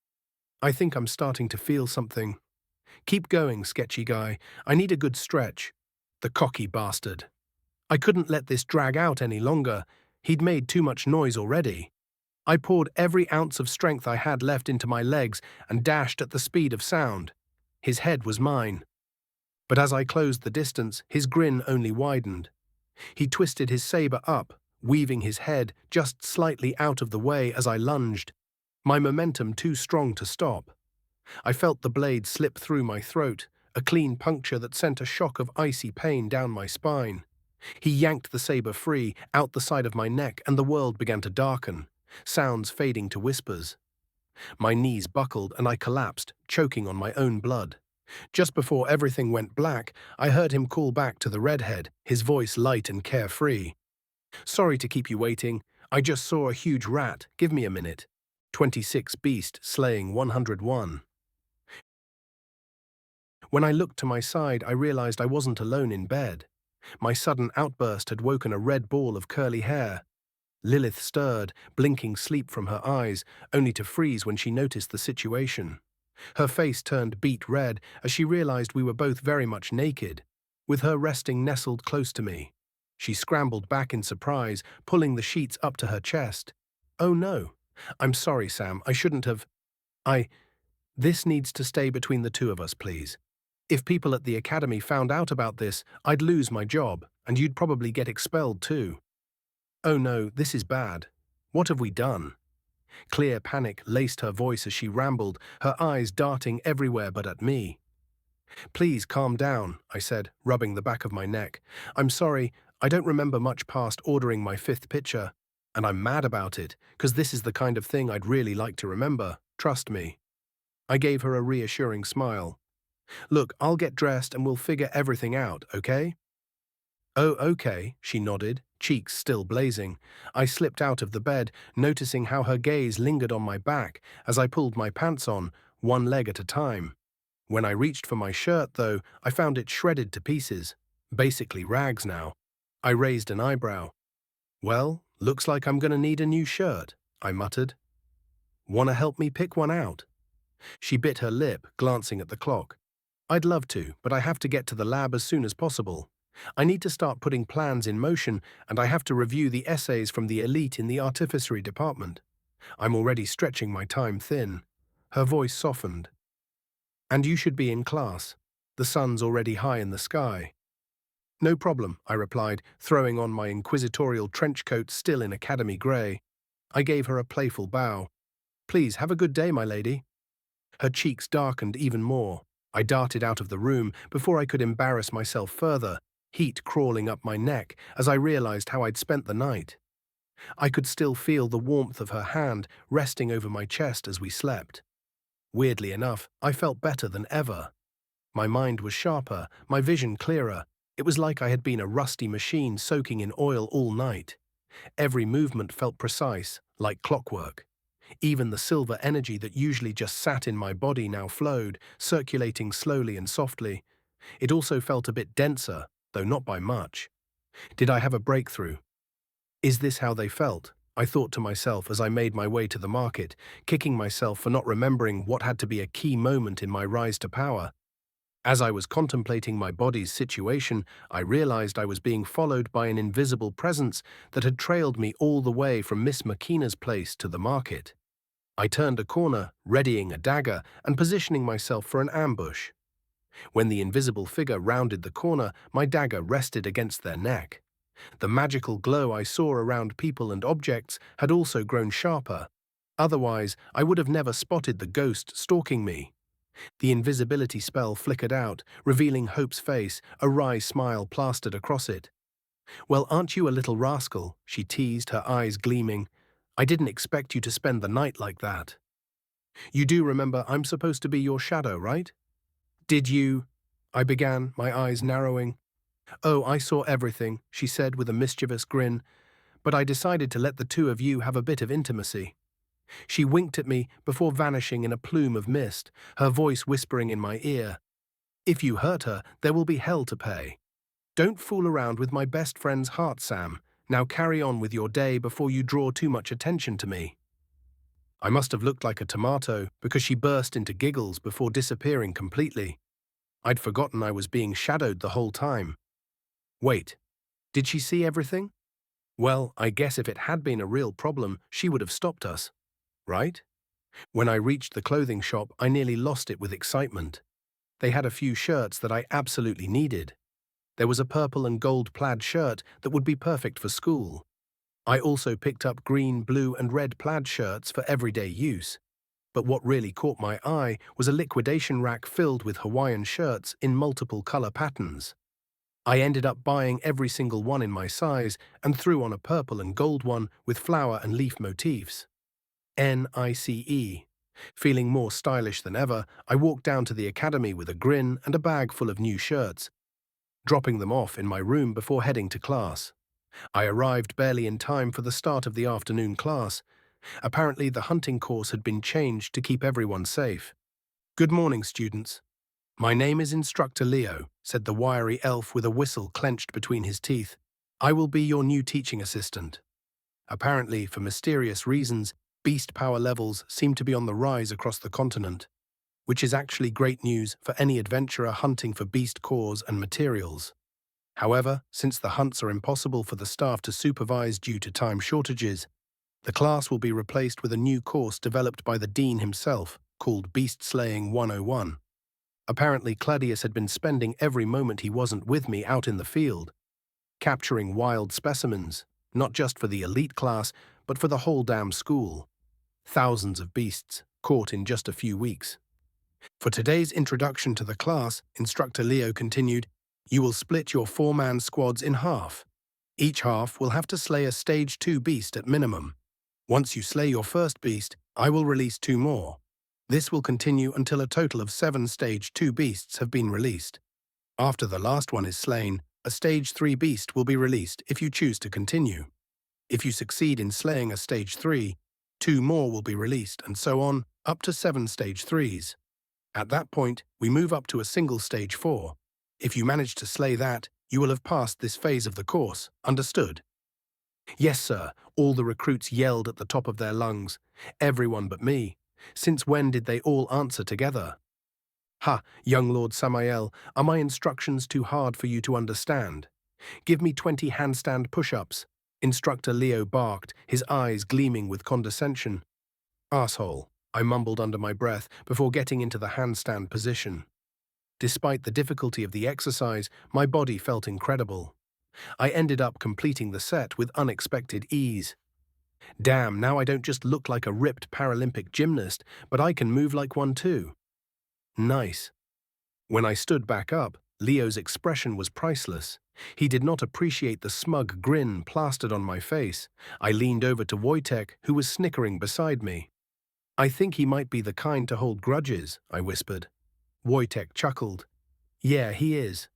A: "I think I'm starting to feel something. Keep going, sketchy guy. I need a good stretch." The cocky bastard. I couldn't let this drag out any longer. He'd made too much noise already. I poured every ounce of strength I had left into my legs and dashed at the speed of sound. His head was mine. But as I closed the distance, his grin only widened. He twisted his saber up, weaving his head just slightly out of the way as I lunged, my momentum too strong to stop. I felt the blade slip through my throat, a clean puncture that sent a shock of icy pain down my spine. He yanked the saber free, out the side of my neck, and the world began to darken, sounds fading to whispers. My knees buckled and I collapsed, choking on my own blood. Just before everything went black, I heard him call back to the redhead, his voice light and carefree. "Sorry to keep you waiting. I just saw a huge rat. Give me a minute." 26 Beast slaying 101. When I looked to my side, I realized I wasn't alone in bed. My sudden outburst had woken a red ball of curly hair. Lilith stirred, blinking sleep from her eyes, only to freeze when she noticed the situation. Her face turned beet red as she realized we were both very much naked, with her resting nestled close to me. She scrambled back in surprise, pulling the sheets up to her chest. "Oh no. I'm sorry, Sam. I shouldn't have. I. This needs to stay between the two of us, please. If people at the academy found out about this, I'd lose my job, and you'd probably get expelled too." "Oh no, this is bad. What have we done?" Clear panic laced her voice as she rambled, her eyes darting everywhere but at me. "Please calm down," I said, rubbing the back of my neck. "I'm sorry, I don't remember much past ordering my fifth pitcher, and I'm mad about it, because this is the kind of thing I'd really like to remember, trust me." I gave her a reassuring smile. "Look, I'll get dressed and we'll figure everything out, okay?" "Oh, okay," she nodded, cheeks still blazing. I slipped out of the bed, noticing how her gaze lingered on my back as I pulled my pants on, one leg at a time. When I reached for my shirt, though, I found it shredded to pieces, basically rags now. I raised an eyebrow. "Well, looks like I'm gonna need a new shirt," I muttered. "Wanna help me pick one out?" She bit her lip, glancing at the clock. "I'd love to, but I have to get to the lab as soon as possible. I need to start putting plans in motion, and I have to review the essays from the elite in the artificery department. I'm already stretching my time thin." Her voice softened. "And you should be in class. The sun's already high in the sky." "No problem," I replied, throwing on my inquisitorial trench coat still in academy grey. I gave her a playful bow. "Please, have a good day, my lady." Her cheeks darkened even more. I darted out of the room before I could embarrass myself further, heat crawling up my neck as I realized how I'd spent the night. I could still feel the warmth of her hand resting over my chest as we slept. Weirdly enough, I felt better than ever. My mind was sharper, my vision clearer. It was like I had been a rusty machine soaking in oil all night. Every movement felt precise, like clockwork. Even the silver energy that usually just sat in my body now flowed, circulating slowly and softly. It also felt a bit denser, though not by much. Did I have a breakthrough? Is this how they felt? I thought to myself as I made my way to the market, kicking myself for not remembering what had to be a key moment in my rise to power. As I was contemplating my body's situation, I realized I was being followed by an invisible presence that had trailed me all the way from Miss Makina's place to the market. I turned a corner, readying a dagger and positioning myself for an ambush. When the invisible figure rounded the corner, my dagger rested against their neck. The magical glow I saw around people and objects had also grown sharper. Otherwise, I would have never spotted the ghost stalking me. The invisibility spell flickered out, revealing Hope's face, a wry smile plastered across it. "Well, aren't you a little rascal?" she teased, her eyes gleaming. "I didn't expect you to spend the night like that. You do remember I'm supposed to be your shadow, right?" "Did you?" I began, my eyes narrowing. "Oh, I saw everything," she said with a mischievous grin, "but I decided to let the two of you have a bit of intimacy." She winked at me before vanishing in a plume of mist, her voice whispering in my ear. "If you hurt her, there will be hell to pay. Don't fool around with my best friend's heart, Sam. Now carry on with your day before you draw too much attention to me." I must have looked like a tomato because she burst into giggles before disappearing completely. I'd forgotten I was being shadowed the whole time. Wait, did she see everything? Well, I guess if it had been a real problem, she would have stopped us, right? When I reached the clothing shop, I nearly lost it with excitement. They had a few shirts that I absolutely needed. There was a purple and gold plaid shirt that would be perfect for school. I also picked up green, blue, and red plaid shirts for everyday use. But what really caught my eye was a liquidation rack filled with Hawaiian shirts in multiple color patterns. I ended up buying every single one in my size and threw on a purple and gold one with flower and leaf motifs. NICE. Feeling more stylish than ever, I walked down to the academy with a grin and a bag full of new shirts, dropping them off in my room before heading to class. I arrived barely in time for the start of the afternoon class. Apparently, the hunting course had been changed to keep everyone safe. "Good morning, students. My name is Instructor Leo," said the wiry elf with a whistle clenched between his teeth. "I will be your new teaching assistant." Apparently, for mysterious reasons, beast power levels seem to be on the rise across the continent, which is actually great news for any adventurer hunting for beast cores and materials. However, since the hunts are impossible for the staff to supervise due to time shortages, the class will be replaced with a new course developed by the Dean himself, called Beast Slaying 101. Apparently, Claudius had been spending every moment he wasn't with me out in the field, capturing wild specimens, not just for the elite class, but for the whole damn school. Thousands of beasts, caught in just a few weeks. For today's introduction to the class, Instructor Leo continued, you will split your 4-man squads in half. Each half will have to slay a Stage 2 beast at minimum. Once you slay your first beast, I will release 2 more. This will continue until a total of 7 Stage 2 beasts have been released. After the last one is slain, a Stage 3 beast will be released if you choose to continue. If you succeed in slaying a Stage 3, 2 more will be released, and so on, up to 7 Stage 3s. At that point, we move up to a single Stage 4. If you manage to slay that, you will have passed this phase of the course. Understood? Yes, sir, all the recruits yelled at the top of their lungs. Everyone but me. Since when did they all answer together? Ha, young Lord Samael, are my instructions too hard for you to understand? Give me 20 handstand push-ups. Instructor Leo barked, his eyes gleaming with condescension. Asshole, I mumbled under my breath before getting into the handstand position. Despite the difficulty of the exercise, my body felt incredible. I ended up completing the set with unexpected ease. Damn, now I don't just look like a ripped Paralympic gymnast, but I can move like one too. Nice. When I stood back up, Leo's expression was priceless. He did not appreciate the smug grin plastered on my face. I leaned over to Wojtek, who was snickering beside me. I think he might be the kind to hold grudges, I whispered. Wojtek chuckled. Yeah, he is.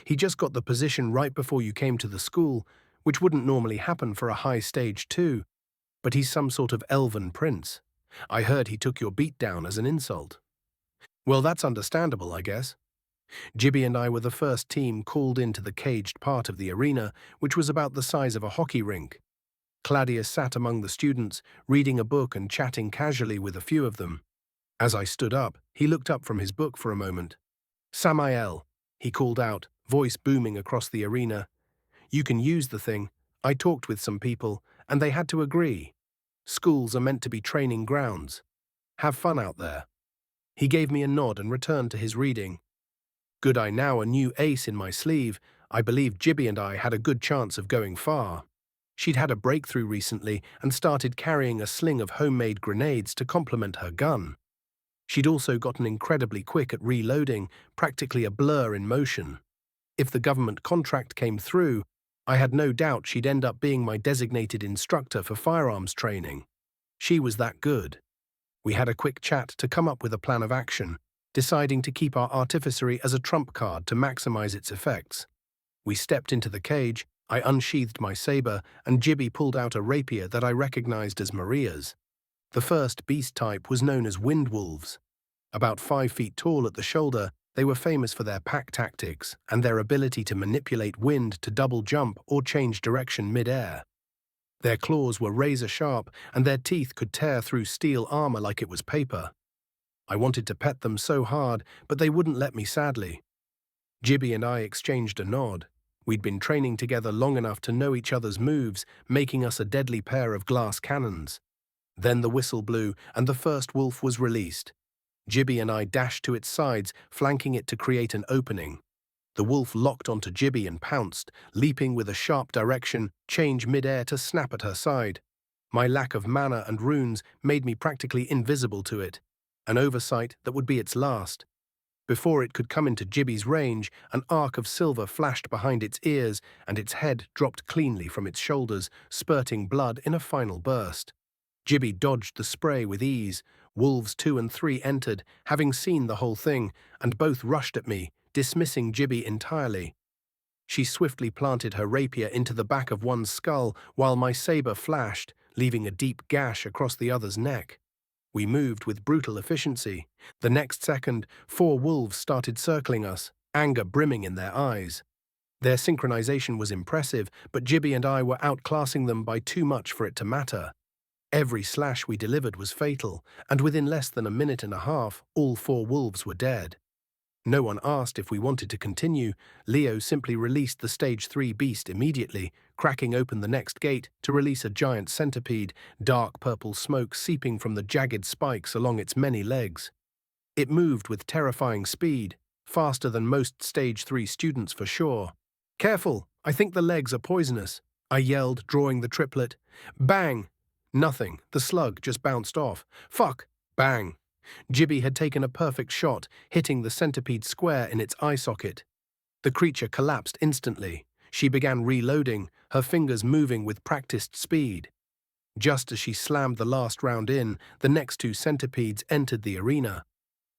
A: He just got the position right before you came to the school, which wouldn't normally happen for a high Stage 2, but he's some sort of elven prince. I heard he took your beat down as an insult. Well, that's understandable, I guess. Gibby and I were the first team called into the caged part of the arena, which was about the size of a hockey rink. Claudius sat among the students, reading a book and chatting casually with a few of them. As I stood up, he looked up from his book for a moment. Samael, he called out, voice booming across the arena. You can use the thing. I talked with some people, and they had to agree. Schools are meant to be training grounds. Have fun out there. He gave me a nod and returned to his reading. Good, I now a new ace in my sleeve. I believe Gibby and I had a good chance of going far. She'd had a breakthrough recently and started carrying a sling of homemade grenades to complement her gun. She'd also gotten incredibly quick at reloading, practically a blur in motion. If the government contract came through, I had no doubt she'd end up being my designated instructor for firearms training. She was that good. We had a quick chat to come up with a plan of action, deciding to keep our artificery as a trump card to maximize its effects. We stepped into the cage, I unsheathed my saber, and Gibby pulled out a rapier that I recognized as Maria's. The first beast type was known as wind wolves. About 5 feet tall at the shoulder, they were famous for their pack tactics and their ability to manipulate wind to double jump or change direction mid-air. Their claws were razor-sharp, and their teeth could tear through steel armor like it was paper. I wanted to pet them so hard, but they wouldn't let me, sadly. Gibby and I exchanged a nod. We'd been training together long enough to know each other's moves, making us a deadly pair of glass cannons. Then the whistle blew, and the first wolf was released. Gibby and I dashed to its sides, flanking it to create an opening. The wolf locked onto Gibby and pounced, leaping with a sharp direction, change mid-air to snap at her side. My lack of mana and runes made me practically invisible to it, an oversight that would be its last. Before it could come into Gibby's range, an arc of silver flashed behind its ears, and its head dropped cleanly from its shoulders, spurting blood in a final burst. Gibby dodged the spray with ease. Wolves 2 and 3 entered, having seen the whole thing, and both rushed at me, dismissing Gibby entirely. She swiftly planted her rapier into the back of one's skull while my saber flashed, leaving a deep gash across the other's neck. We moved with brutal efficiency. The next second, 4 wolves started circling us, anger brimming in their eyes. Their synchronization was impressive, but Gibby and I were outclassing them by too much for it to matter. Every slash we delivered was fatal, and within less than a minute and a half, all 4 wolves were dead. No one asked if we wanted to continue. Leo simply released the Stage 3 beast immediately, cracking open the next gate to release a giant centipede, dark purple smoke seeping from the jagged spikes along its many legs. It moved with terrifying speed, faster than most Stage 3 students for sure. "Careful, I think the legs are poisonous," I yelled, drawing the triplet. Bang! Nothing, the slug just bounced off. Fuck! Bang! Gibby had taken a perfect shot, hitting the centipede square in its eye socket. The creature collapsed instantly. She began reloading, her fingers moving with practiced speed. Just as she slammed the last round in, the next 2 centipedes entered the arena.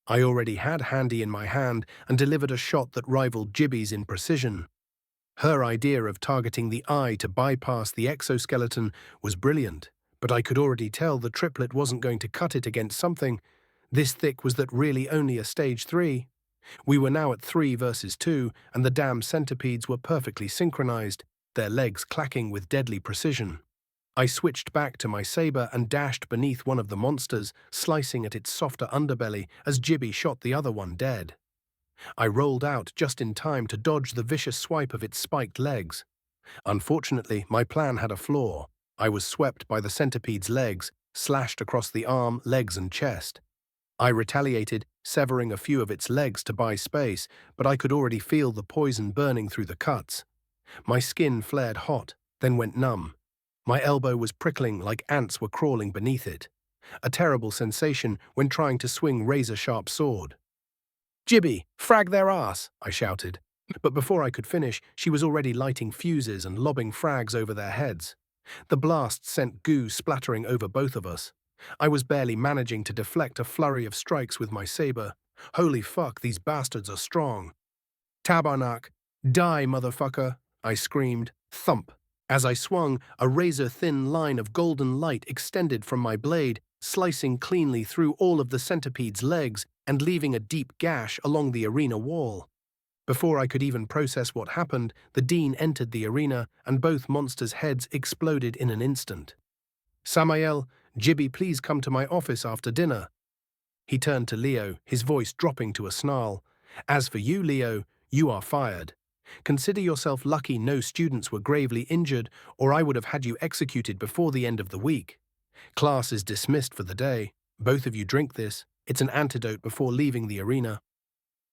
A: I already had Handy in my hand and delivered a shot that rivaled Gibby's in precision. Her idea of targeting the eye to bypass the exoskeleton was brilliant, but I could already tell the triplet wasn't going to cut it against something. This thick was that really only a Stage 3. We were now at 3 versus 2, and the damn centipedes were perfectly synchronized, their legs clacking with deadly precision. I switched back to my saber and dashed beneath one of the monsters, slicing at its softer underbelly as Gibby shot the other one dead. I rolled out just in time to dodge the vicious swipe of its spiked legs. Unfortunately, my plan had a flaw. I was swept by the centipede's legs, slashed across the arm, legs and chest. I retaliated, severing a few of its legs to buy space, but I could already feel the poison burning through the cuts. My skin flared hot, then went numb. My elbow was prickling like ants were crawling beneath it. A terrible sensation when trying to swing razor-sharp sword. "Gibby, frag their ass!" I shouted. But before I could finish, she was already lighting fuses and lobbing frags over their heads. The blast sent goo splattering over both of us. I was barely managing to deflect a flurry of strikes with my saber. Holy fuck, these bastards are strong. "Tabarnak, die, motherfucker!" I screamed. Thump! As I swung, a razor-thin line of golden light extended from my blade, slicing cleanly through all of the centipede's legs and leaving a deep gash along the arena wall. Before I could even process what happened, the Dean entered the arena and both monsters' heads exploded in an instant. "Samael, Gibby, please come to my office after dinner." He turned to Leo, his voice dropping to a snarl. "As for you, Leo, you are fired. Consider yourself lucky no students were gravely injured, or I would have had you executed before the end of the week. Class is dismissed for the day. Both of you drink this. It's an antidote before leaving the arena."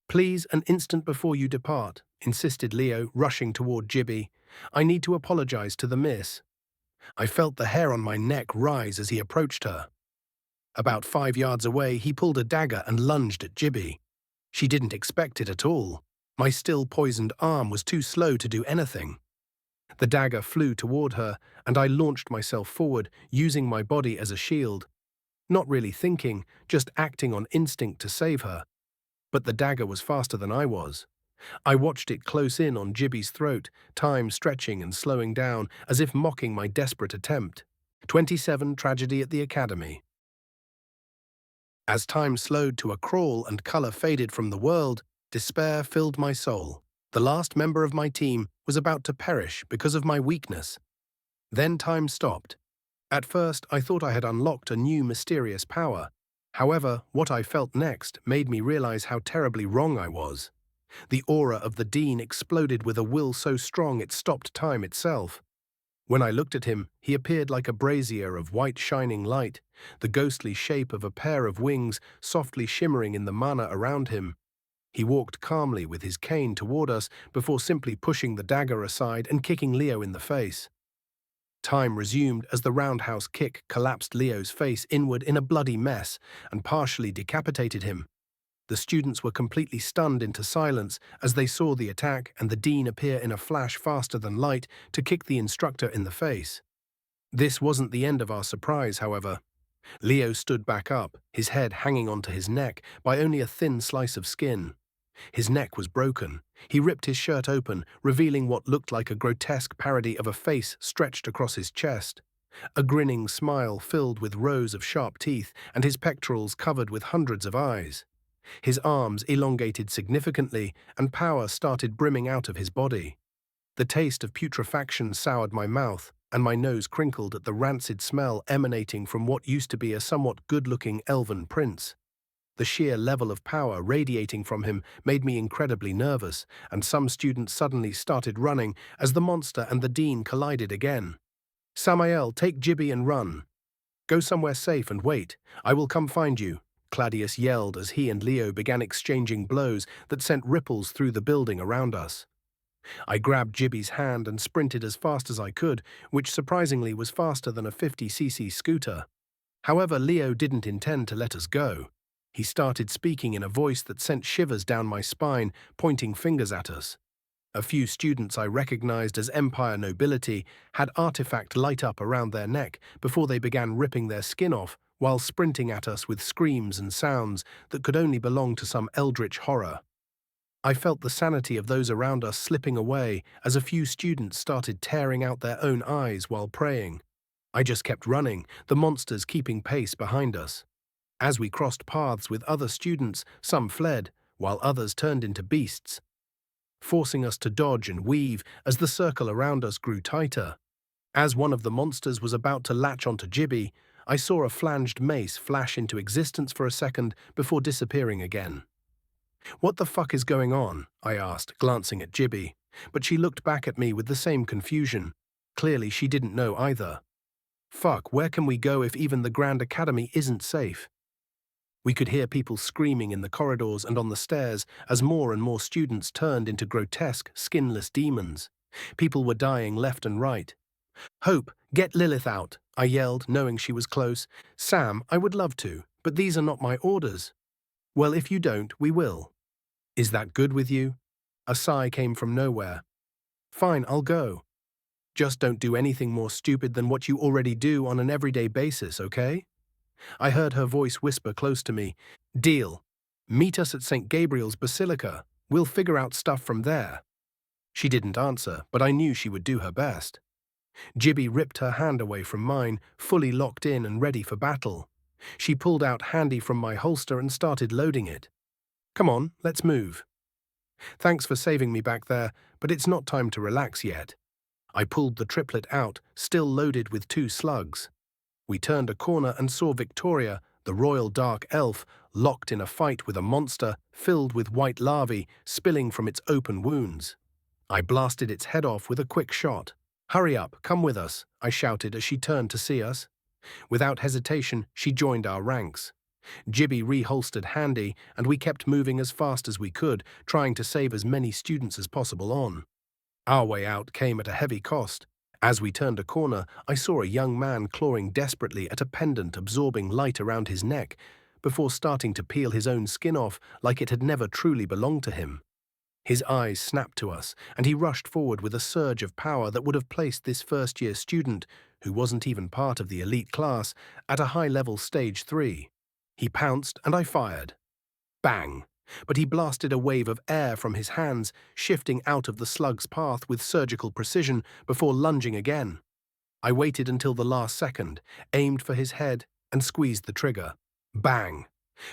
A: "Please, an instant before you depart," insisted Leo, rushing toward Gibby. "I need to apologize to the miss." I felt the hair on my neck rise as he approached her. About 5 yards away, he pulled a dagger and lunged at Gibby. She didn't expect it at all. My still poisoned arm was too slow to do anything. The dagger flew toward her, and I launched myself forward, using my body as a shield. Not really thinking, just acting on instinct to save her. But the dagger was faster than I was. I watched it close in on Gibby's throat, time stretching and slowing down, as if mocking my desperate attempt. 27 Tragedy at the Academy. As time slowed to a crawl and color faded from the world, despair filled my soul. The last member of my team was about to perish because of my weakness. Then time stopped. At first, I thought I had unlocked a new mysterious power. However, what I felt next made me realize how terribly wrong I was. The aura of the Dean exploded with a will so strong it stopped time itself. When I looked at him, he appeared like a brazier of white shining light, the ghostly shape of a pair of wings softly shimmering in the mana around him. He walked calmly with his cane toward us before simply pushing the dagger aside and kicking Leo in the face. Time resumed as the roundhouse kick collapsed Leo's face inward in a bloody mess and partially decapitated him. The students were completely stunned into silence as they saw the attack and the Dean appear in a flash faster than light to kick the instructor in the face. This wasn't the end of our surprise, however. Leo stood back up, his head hanging onto his neck by only a thin slice of skin. His neck was broken. He ripped his shirt open, revealing what looked like a grotesque parody of a face stretched across his chest. A grinning smile filled with rows of sharp teeth and his pectorals covered with hundreds of eyes. His arms elongated significantly and power started brimming out of his body. The taste of putrefaction soured my mouth, and my nose crinkled at the rancid smell emanating from what used to be a somewhat good-looking elven prince. The sheer level of power radiating from him made me incredibly nervous, and some students suddenly started running as the monster and the dean collided again. "Samael, take Gibby and run. Go somewhere safe and wait. I will come find you," Claudius yelled as he and Leo began exchanging blows that sent ripples through the building around us. I grabbed Gibby's hand and sprinted as fast as I could, which surprisingly was faster than a 50cc scooter. However, Leo didn't intend to let us go. He started speaking in a voice that sent shivers down my spine, pointing fingers at us. A few students I recognized as Empire nobility had artifact light up around their neck before they began ripping their skin off while sprinting at us with screams and sounds that could only belong to some eldritch horror. I felt the sanity of those around us slipping away as a few students started tearing out their own eyes while praying. I just kept running, the monsters keeping pace behind us. As we crossed paths with other students, some fled, while others turned into beasts, forcing us to dodge and weave as the circle around us grew tighter. As one of the monsters was about to latch onto Gibby, I saw a flanged mace flash into existence for a second before disappearing again. "What the fuck is going on?" I asked, glancing at Gibby, but she looked back at me with the same confusion. Clearly she didn't know either. "Fuck, where can we go if even the Grand Academy isn't safe?" We could hear people screaming in the corridors and on the stairs as more and more students turned into grotesque, skinless demons. People were dying left and right. "Hope, get Lilith out," I yelled, knowing she was close. "Sam, I would love to, but these are not my orders." "Well, if you don't, we will." "Is that good with you?" A sigh came from nowhere. "Fine, I'll go. Just don't do anything more stupid than what you already do on an everyday basis, okay?" I heard her voice whisper close to me. "Deal. Meet us at St. Gabriel's Basilica. We'll figure out stuff from there." She didn't answer, but I knew she would do her best. Gibby ripped her hand away from mine, fully locked in and ready for battle. She pulled out handy from my holster and started loading it. "Come on, let's move." "Thanks for saving me back there, but it's not time to relax yet." I pulled the triplet out, still loaded with 2 slugs. We turned a corner and saw Victoria, the royal dark elf, locked in a fight with a monster filled with white larvae spilling from its open wounds. I blasted its head off with a quick shot. "Hurry up, come with us," I shouted as she turned to see us. Without hesitation, she joined our ranks. Gibby reholstered handy, and we kept moving as fast as we could, trying to save as many students as possible on. Our way out came at a heavy cost. As we turned a corner, I saw a young man clawing desperately at a pendant absorbing light around his neck before starting to peel his own skin off like it had never truly belonged to him. His eyes snapped to us, and he rushed forward with a surge of power that would have placed this first-year student, who wasn't even part of the elite class, at a high-level stage 3. He pounced, and I fired. Bang! But he blasted a wave of air from his hands, shifting out of the slug's path with surgical precision before lunging again. I waited until the last second, aimed for his head, and squeezed the trigger. Bang!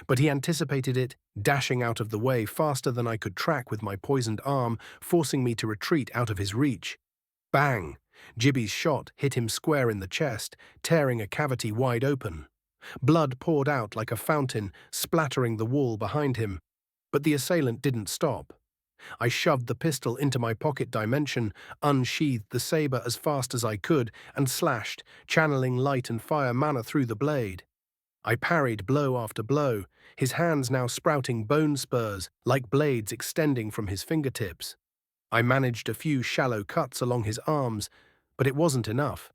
A: But he anticipated it, dashing out of the way faster than I could track with my poisoned arm, forcing me to retreat out of his reach. Bang! Gibby's shot hit him square in the chest, tearing a cavity wide open. Blood poured out like a fountain, splattering the wall behind him. But the assailant didn't stop. I shoved the pistol into my pocket dimension, unsheathed the saber as fast as I could, and slashed, channeling light and fire mana through the blade. I parried blow after blow, his hands now sprouting bone spurs, like blades extending from his fingertips. I managed a few shallow cuts along his arms, but it wasn't enough.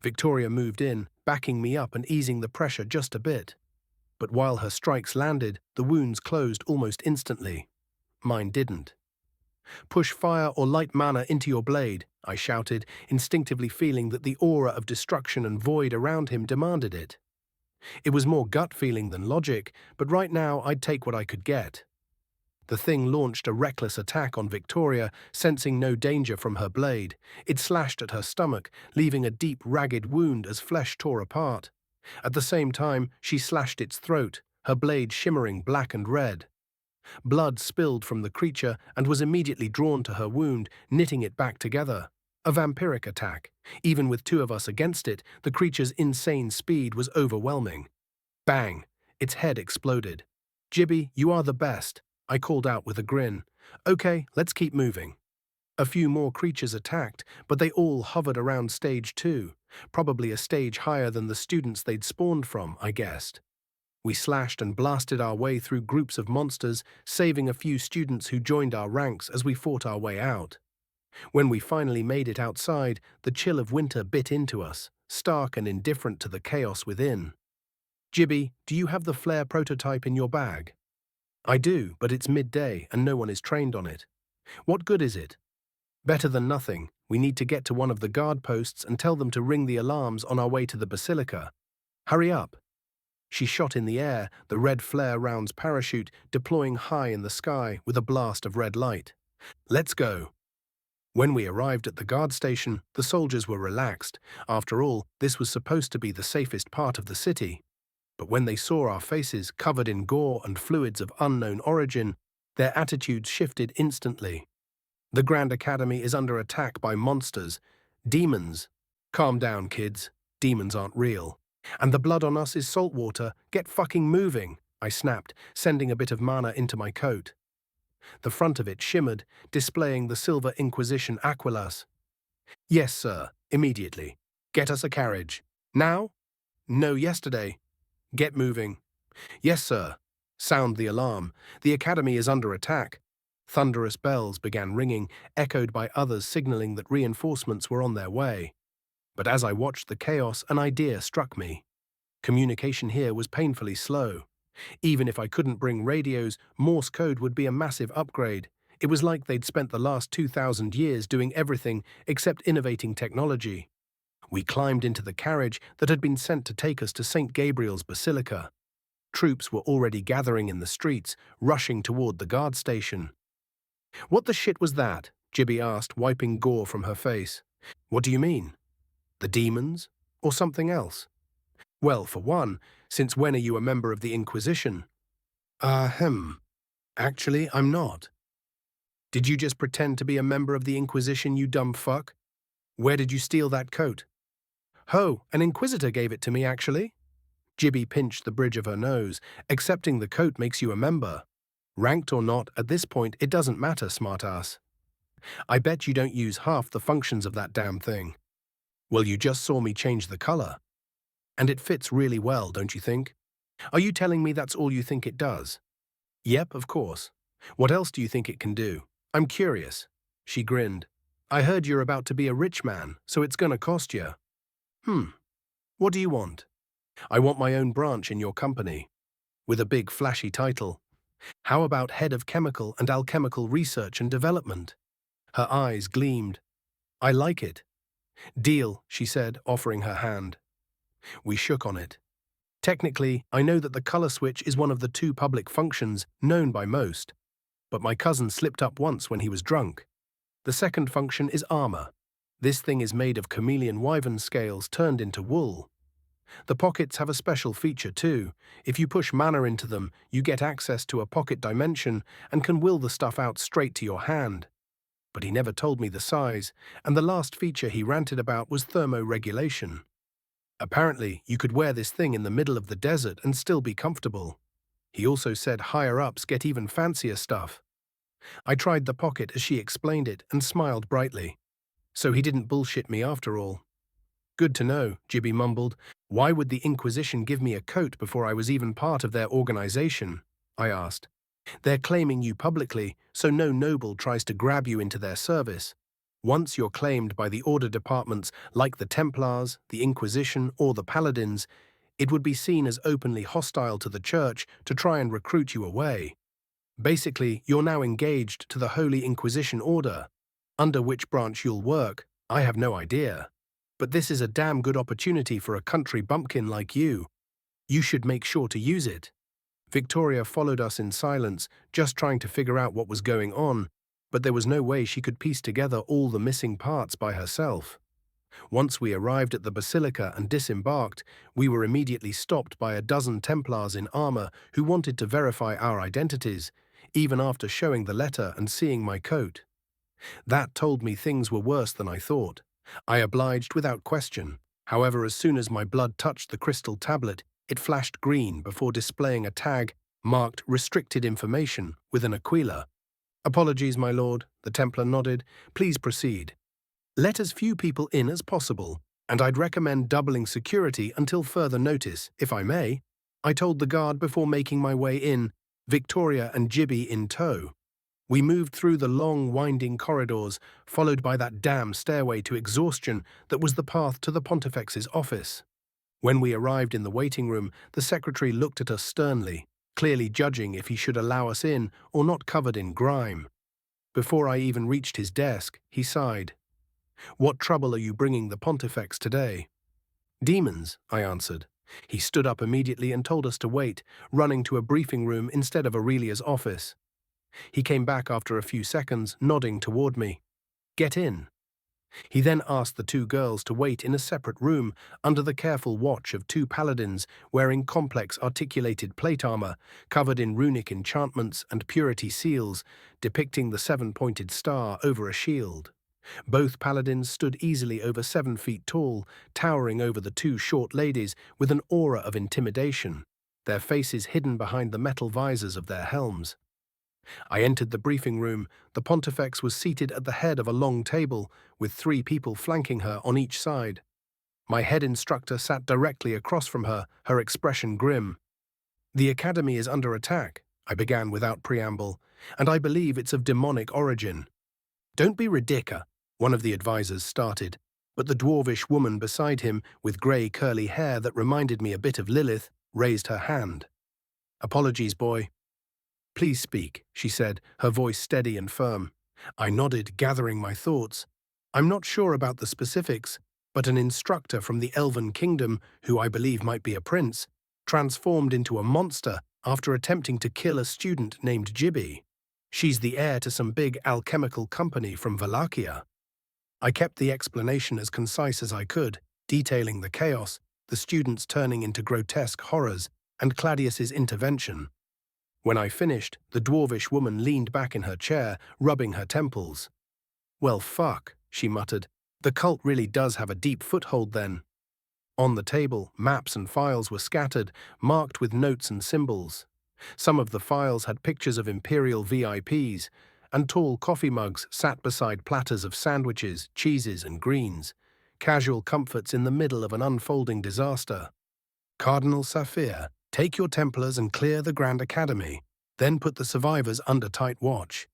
A: Victoria moved in, backing me up and easing the pressure just a bit. But while her strikes landed, the wounds closed almost instantly. Mine didn't. "Push fire or light mana into your blade," I shouted, instinctively feeling that the aura of destruction and void around him demanded it. It was more gut feeling than logic, but right now I'd take what I could get. The thing launched a reckless attack on Victoria, sensing no danger from her blade. It slashed at her stomach, leaving a deep, ragged wound as flesh tore apart. At the same time, she slashed its throat, her blade shimmering black and red. Blood spilled from the creature and was immediately drawn to her wound, knitting it back together. A vampiric attack. Even with two of us against it, the creature's insane speed was overwhelming. Bang! Its head exploded. "Jibby, you are the best," I called out with a grin. "Okay, let's keep moving." A few more creatures attacked, but they all hovered around stage 2, probably a stage higher than the students they'd spawned from, I guessed. We slashed and blasted our way through groups of monsters, saving a few students who joined our ranks as we fought our way out. When we finally made it outside, the chill of winter bit into us, stark and indifferent to the chaos within. "Jibby, do you have the flare prototype in your bag?" "I do, but it's midday and no one is trained on it." "What good is it?" "Better than nothing. We need to get to one of the guard posts and tell them to ring the alarms on our way to the basilica. Hurry up." She shot in the air, the red flare round's parachute deploying high in the sky with a blast of red light. "Let's go." When we arrived at the guard station, the soldiers were relaxed. After all, this was supposed to be the safest part of the city. But when they saw our faces covered in gore and fluids of unknown origin, their attitudes shifted instantly. "The Grand Academy is under attack by monsters. Demons." "Calm down, kids. Demons aren't real. And the blood on us is salt water. Get fucking moving," I snapped, sending a bit of mana into my coat. The front of it shimmered, displaying the Silver Inquisition Aquilas. "Yes, sir. Immediately. Get us a carriage." "Now?" "No, yesterday." "Get moving." "Yes, sir." "Sound the alarm. The Academy is under attack." Thunderous bells began ringing, echoed by others signaling that reinforcements were on their way. But as I watched the chaos, an idea struck me. Communication here was painfully slow. Even if I couldn't bring radios, Morse code would be a massive upgrade. It was like they'd spent the last 2,000 years doing everything except innovating technology. We climbed into the carriage that had been sent to take us to St. Gabriel's Basilica. Troops were already gathering in the streets, rushing toward the guard station. "What the shit was that?" Jibby asked, wiping gore from her face. "What do you mean? The demons? Or something else?" "Well, for one, since when are you a member of the Inquisition?" Ahem. Actually, I'm not." "Did you just pretend to be a member of the Inquisition, you dumb fuck? Where did you steal that coat?" "Ho, an Inquisitor gave it to me, actually." Jibby pinched the bridge of her nose. "Accepting the coat makes you a member. Ranked or not, at this point, it doesn't matter, smartass. I bet you don't use half the functions of that damn thing." "Well, you just saw me change the color. And it fits really well, don't you think? Are you telling me that's all you think it does?" "Yep, of course. What else do you think it can do? I'm curious." She grinned. "I heard you're about to be a rich man, so it's gonna cost you." What do you want?" "I want my own branch in your company. With a big flashy title. How about Head of Chemical and Alchemical Research and Development?" Her eyes gleamed. "I like it." "Deal," she said, offering her hand. We shook on it. Technically, I know that the color switch is one of the 2 public functions known by most, but my cousin slipped up once when he was drunk. The second function is armor. This thing is made of chameleon wyvern scales turned into wool. The pockets have a special feature too. If you push mana into them, you get access to a pocket dimension and can will the stuff out straight to your hand. But he never told me the size, and the last feature he ranted about was thermoregulation. Apparently, you could wear this thing in the middle of the desert and still be comfortable. He also said higher-ups get even fancier stuff. I tried the pocket as she explained it and smiled brightly. So he didn't bullshit me after all. "Good to know," Jibby mumbled. "Why would the Inquisition give me a coat before I was even part of their organization?" I asked. "They're claiming you publicly, so no noble tries to grab you into their service. Once you're claimed by the order departments like the Templars, the Inquisition, or the Paladins, it would be seen as openly hostile to the Church to try and recruit you away. Basically, you're now engaged to the Holy Inquisition Order. Under which branch you'll work, I have no idea. But this is a damn good opportunity for a country bumpkin like you. You should make sure to use it." Victoria followed us in silence, just trying to figure out what was going on, but there was no way she could piece together all the missing parts by herself. Once we arrived at the Basilica and disembarked, we were immediately stopped by a dozen Templars in armor who wanted to verify our identities. even after showing the letter and seeing my coat. That told me things were worse than I thought. I obliged without question. However, as soon as my blood touched the crystal tablet, it flashed green before displaying a tag marked Restricted Information with an aquila. "Apologies, my lord," the Templar nodded. "Please proceed. Let as few people in as possible, and I'd recommend doubling security until further notice, if I may," I told the guard before making my way in, Victoria and Gibby in tow. We moved through the long, winding corridors, followed by that damn stairway to exhaustion that was the path to the Pontifex's office. When we arrived in the waiting room, the secretary looked at us sternly, clearly judging if he should allow us in or not covered in grime. Before I even reached his desk, he sighed. "What trouble are you bringing the Pontifex today?" "Demons," I answered. He stood up immediately and told us to wait, running to a briefing room instead of Aurelia's office. He came back after a few seconds, nodding toward me. "Get in." He then asked the two girls to wait in a separate room under the careful watch of two paladins wearing complex articulated plate armor covered in runic enchantments and purity seals depicting the seven-pointed star over a shield. Both paladins stood easily over 7 feet tall, towering over the two short ladies with an aura of intimidation, their faces hidden behind the metal visors of their helms. I entered the briefing room. The Pontifex was seated at the head of a long table, with 3 people flanking her on each side. My head instructor sat directly across from her, her expression grim. "The Academy is under attack," I began without preamble, "and I believe it's of demonic origin." "Don't be ridiculous," one of the advisors started, but the dwarvish woman beside him, with grey curly hair that reminded me a bit of Lilith, raised her hand. "Apologies, boy." "Please speak," she said, her voice steady and firm. I nodded, gathering my thoughts. "I'm not sure about the specifics, but an instructor from the Elven Kingdom, who I believe might be a prince, transformed into a monster after attempting to kill a student named Gibby. She's the heir to some big alchemical company from Wallachia." I kept the explanation as concise as I could, detailing the chaos, the students turning into grotesque horrors, and Claudius's intervention. When I finished, the dwarvish woman leaned back in her chair, rubbing her temples. "Well, fuck," she muttered. "The cult really does have a deep foothold then." On the table, maps and files were scattered, marked with notes and symbols. Some of the files had pictures of imperial VIPs, and tall coffee mugs sat beside platters of sandwiches, cheeses, and greens, casual comforts in the middle of an unfolding disaster. "Cardinal Saphir, take your Templars and clear the Grand Academy, then put the survivors under tight watch."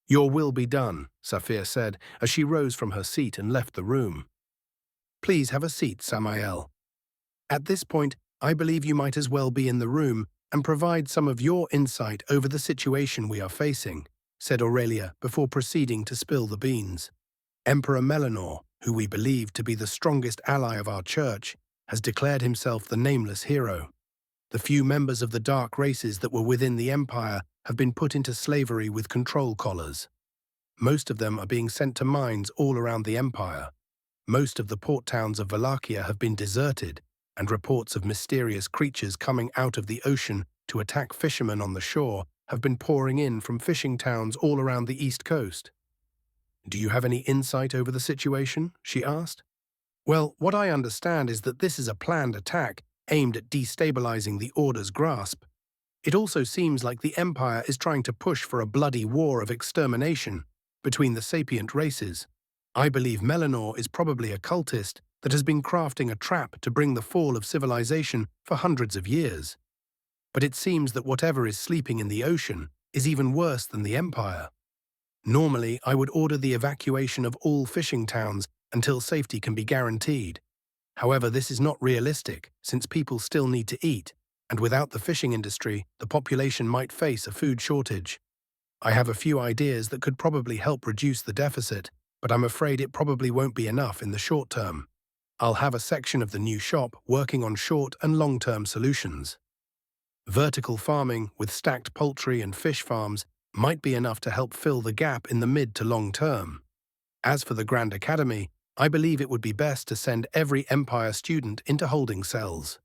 A: "Your will be done," Saphir said as she rose from her seat and left the room. "Please have a seat, Samael. At this point, I believe you might as well be in the room and provide some of your insight over the situation we are facing," said Aurelia before proceeding to spill the beans. "Emperor Melanor, who we believe to be the strongest ally of our church, has declared himself the nameless hero. The few members of the dark races that were within the Empire have been put into slavery with control collars. Most of them are being sent to mines all around the Empire. Most of the port towns of Wallachia have been deserted, and reports of mysterious creatures coming out of the ocean to attack fishermen on the shore have been pouring in from fishing towns all around the east coast." "Do you have any insight over the situation?" she asked. "Well, what I understand is that this is a planned attack aimed at destabilizing the Order's grasp. It also seems like the Empire is trying to push for a bloody war of extermination between the sapient races. I believe Melanor is probably a cultist that has been crafting a trap to bring the fall of civilization for hundreds of years. But it seems that whatever is sleeping in the ocean is even worse than the Empire. Normally, I would order the evacuation of all fishing towns until safety can be guaranteed. However, this is not realistic, since people still need to eat, and without the fishing industry, the population might face a food shortage. I have a few ideas that could probably help reduce the deficit, but I'm afraid it probably won't be enough in the short term. I'll have a section of the new shop working on short and long-term solutions. Vertical farming with stacked poultry and fish farms might be enough to help fill the gap in the mid to long term. As for the Grand Academy, I believe it would be best to send every Empire student into holding cells.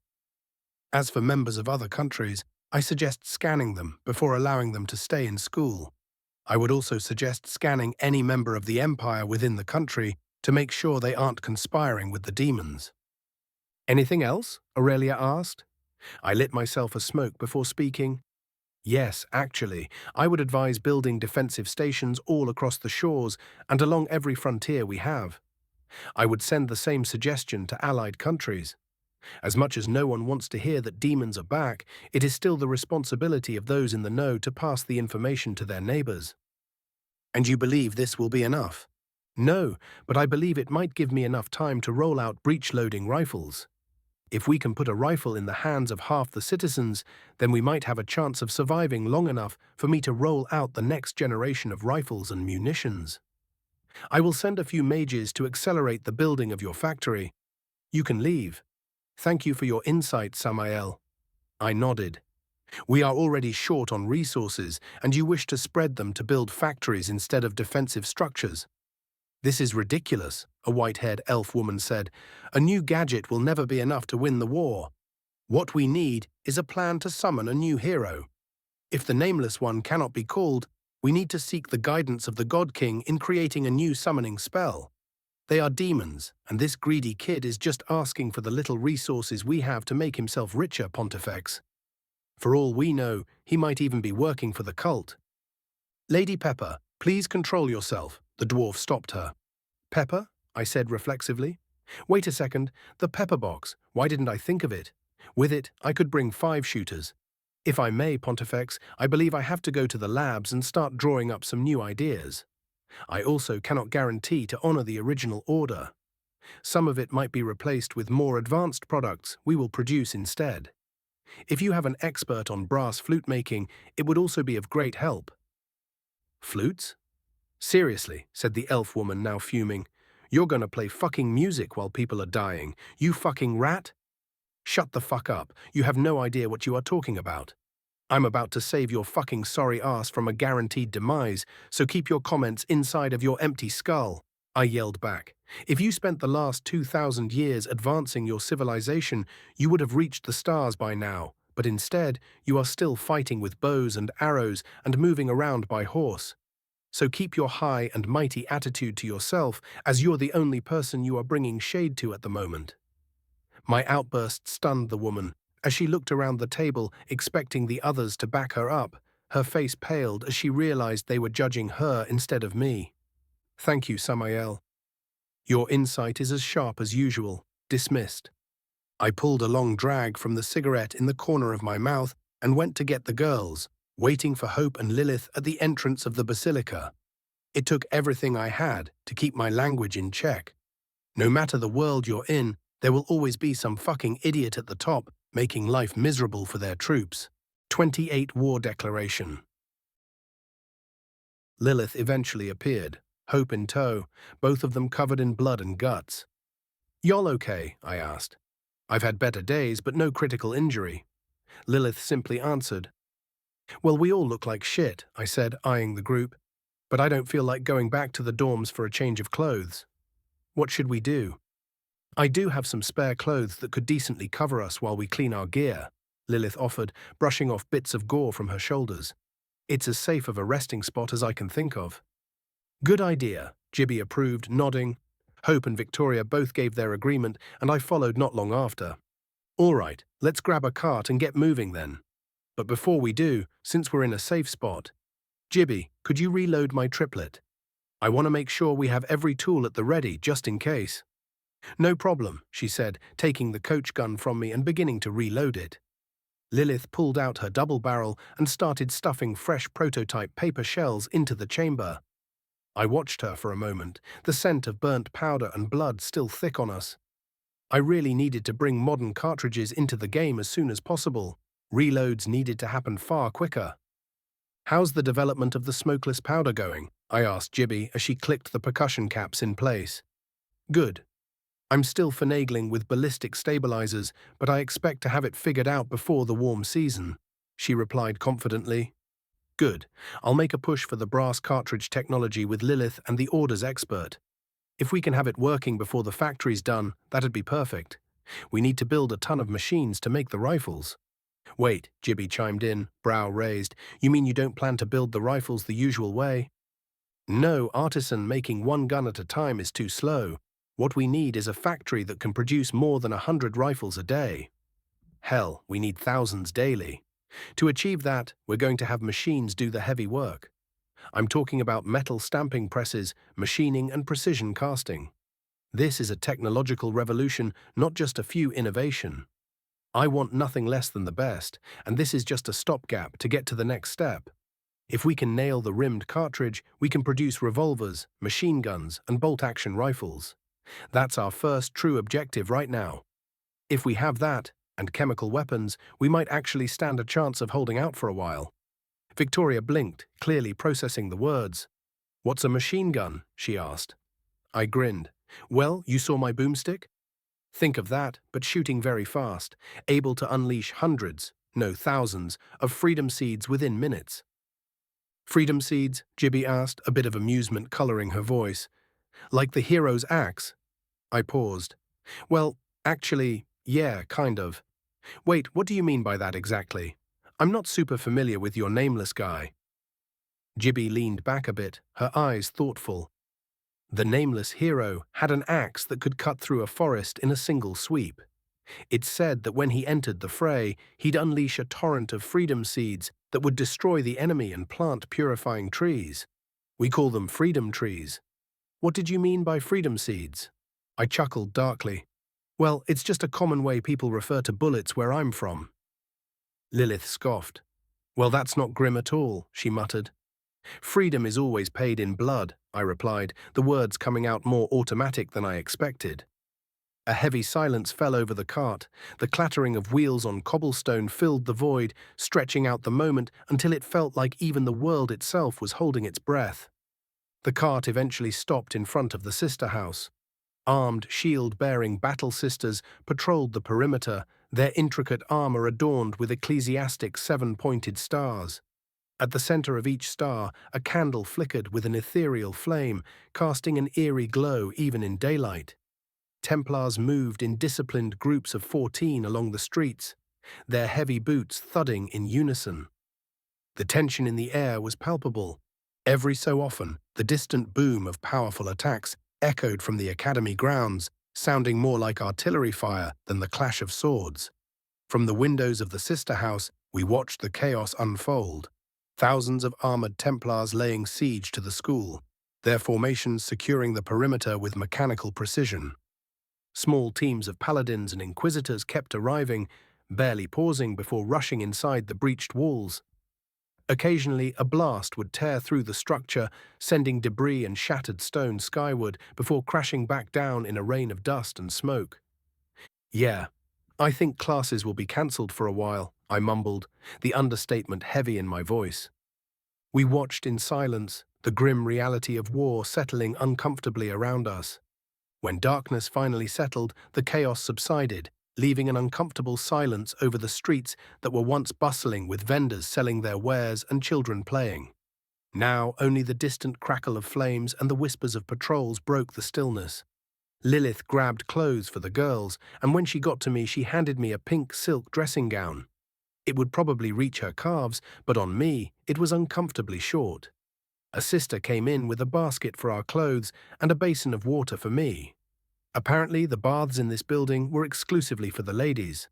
A: As for members of other countries, I suggest scanning them before allowing them to stay in school. I would also suggest scanning any member of the Empire within the country to make sure they aren't conspiring with the demons. Anything else? Aurelia asked. I lit myself a smoke before speaking. Yes, actually, I would advise building defensive stations all across the shores and along every frontier we have. I would send the same suggestion to allied countries. As much as no one wants to hear that demons are back, it is still the responsibility of those in the know to pass the information to their neighbors. And you believe this will be enough? No, but I believe it might give me enough time to roll out breech-loading rifles. If we can put a rifle in the hands of half the citizens, then we might have a chance of surviving long enough for me to roll out the next generation of rifles and munitions. I will send a few mages to accelerate the building of your factory. You can leave. Thank you for your insight, Samael. I nodded. We are already short on resources, and you wish to spread them to build factories instead of defensive structures. This is ridiculous, a white-haired elf woman said. A new gadget will never be enough to win the war. What we need is a plan to summon a new hero. If the Nameless One cannot be called, we need to seek the guidance of the God King in creating a new summoning spell. They are demons, and this greedy kid is just asking for the little resources we have to make himself richer, Pontifex. For all we know, he might even be working for the cult. Lady Pepper, please control yourself, the dwarf stopped her. Pepper? I said reflexively. Wait a second, the pepper box, why didn't I think of it? With it, I could bring 5 shooters. If I may, Pontifex, I believe I have to go to the labs and start drawing up some new ideas. I also cannot guarantee to honor the original order. Some of it might be replaced with more advanced products we will produce instead. If you have an expert on brass flute making, it would also be of great help. Flutes? Seriously, said the elf woman, now fuming. You're gonna play fucking music while people are dying, you fucking rat? Shut the fuck up, you have no idea what you are talking about. I'm about to save your fucking sorry ass from a guaranteed demise, so keep your comments inside of your empty skull, I yelled back. If you spent the last 2,000 years advancing your civilization, you would have reached the stars by now, but instead, you are still fighting with bows and arrows and moving around by horse. So keep your high and mighty attitude to yourself, as you're the only person you are bringing shade to at the moment. My outburst stunned the woman. As she looked around the table, expecting the others to back her up, her face paled as she realized they were judging her instead of me. Thank you, Samael. Your insight is as sharp as usual. Dismissed. I pulled a long drag from the cigarette in the corner of my mouth and went to get the girls, waiting for Hope and Lilith at the entrance of the basilica. It took everything I had to keep my language in check. No matter the world you're in, there will always be some fucking idiot at the top making life miserable for their troops. 28 War Declaration. Lilith eventually appeared, Hope in tow, both of them covered in blood and guts. Y'all okay? I asked. I've had better days, but no critical injury. Lilith simply answered. Well, we all look like shit, I said, eyeing the group, but I don't feel like going back to the dorms for a change of clothes. What should we do? I do have some spare clothes that could decently cover us while we clean our gear, Lilith offered, brushing off bits of gore from her shoulders. It's as safe of a resting spot as I can think of. Good idea, Gibby approved, nodding. Hope and Victoria both gave their agreement, and I followed not long after. All right, let's grab a cart and get moving then. But before we do, since we're in a safe spot, Gibby, could you reload my triplet? I want to make sure we have every tool at the ready, just in case. No problem, she said, taking the coach gun from me and beginning to reload it. Lilith pulled out her double barrel and started stuffing fresh prototype paper shells into the chamber. I watched her for a moment, the scent of burnt powder and blood still thick on us. I really needed to bring modern cartridges into the game as soon as possible. Reloads needed to happen far quicker. How's the development of the smokeless powder going? I asked Gibby as she clicked the percussion caps in place. Good. I'm still finagling with ballistic stabilizers, but I expect to have it figured out before the warm season, she replied confidently. Good. I'll make a push for the brass cartridge technology with Lilith and the orders expert. If we can have it working before the factory's done, that'd be perfect. We need to build a ton of machines to make the rifles. Wait, Gibby chimed in, brow raised. You mean you don't plan to build the rifles the usual way? No, artisan making one gun at a time is too slow. What we need is a factory that can produce more than 100 rifles a day. Hell, we need thousands daily. To achieve that, we're going to have machines do the heavy work. I'm talking about metal stamping presses, machining and precision casting. This is a technological revolution, not just a few innovation. I want nothing less than the best, and this is just a stopgap to get to the next step. If we can nail the rimmed cartridge, we can produce revolvers, machine guns, and bolt-action rifles. That's our first true objective right now. If we have that, and chemical weapons, we might actually stand a chance of holding out for a while. Victoria blinked, clearly processing the words. What's a machine gun? She asked. I grinned. Well, you saw my boomstick? Think of that, but shooting very fast, able to unleash hundreds, no thousands, of freedom seeds within minutes. Freedom seeds? Gibby asked, a bit of amusement coloring her voice. Like the hero's axe? I paused. Well, actually, yeah, kind of. Wait, what do you mean by that exactly? I'm not super familiar with your nameless guy. Gibby leaned back a bit, her eyes thoughtful. The nameless hero had an axe that could cut through a forest in a single sweep. It's said that when he entered the fray, he'd unleash a torrent of freedom seeds that would destroy the enemy and plant purifying trees. We call them freedom trees. What did you mean by freedom seeds? I chuckled darkly. Well, it's just a common way people refer to bullets where I'm from. Lilith scoffed. Well, that's not grim at all, she muttered. Freedom is always paid in blood, I replied, the words coming out more automatic than I expected. A heavy silence fell over the cart. The clattering of wheels on cobblestone filled the void, stretching out the moment until it felt like even the world itself was holding its breath. The cart eventually stopped in front of the sister house. Armed, shield-bearing battle sisters patrolled the perimeter, their intricate armor adorned with ecclesiastic seven-pointed stars. At the center of each star, a candle flickered with an ethereal flame, casting an eerie glow even in daylight. Templars moved in disciplined groups of 14 along the streets, their heavy boots thudding in unison. The tension in the air was palpable. Every so often, the distant boom of powerful attacks echoed from the academy grounds, sounding more like artillery fire than the clash of swords. From the windows of the sister house, we watched the chaos unfold. Thousands of armored Templars laying siege to the school, their formations securing the perimeter with mechanical precision. Small teams of paladins and inquisitors kept arriving, barely pausing before rushing inside the breached walls. Occasionally, a blast would tear through the structure, sending debris and shattered stone skyward before crashing back down in a rain of dust and smoke. Yeah, I think classes will be cancelled for a while, I mumbled, the understatement heavy in my voice. We watched in silence, the grim reality of war settling uncomfortably around us. When darkness finally settled, the chaos subsided, leaving an uncomfortable silence over the streets that were once bustling with vendors selling their wares and children playing. Now only the distant crackle of flames and the whispers of patrols broke the stillness. Lilith grabbed clothes for the girls, and when she got to me, she handed me a pink silk dressing gown. It would probably reach her calves, but on me, it was uncomfortably short. A sister came in with a basket for our clothes and a basin of water for me. Apparently, the baths in this building were exclusively for the ladies.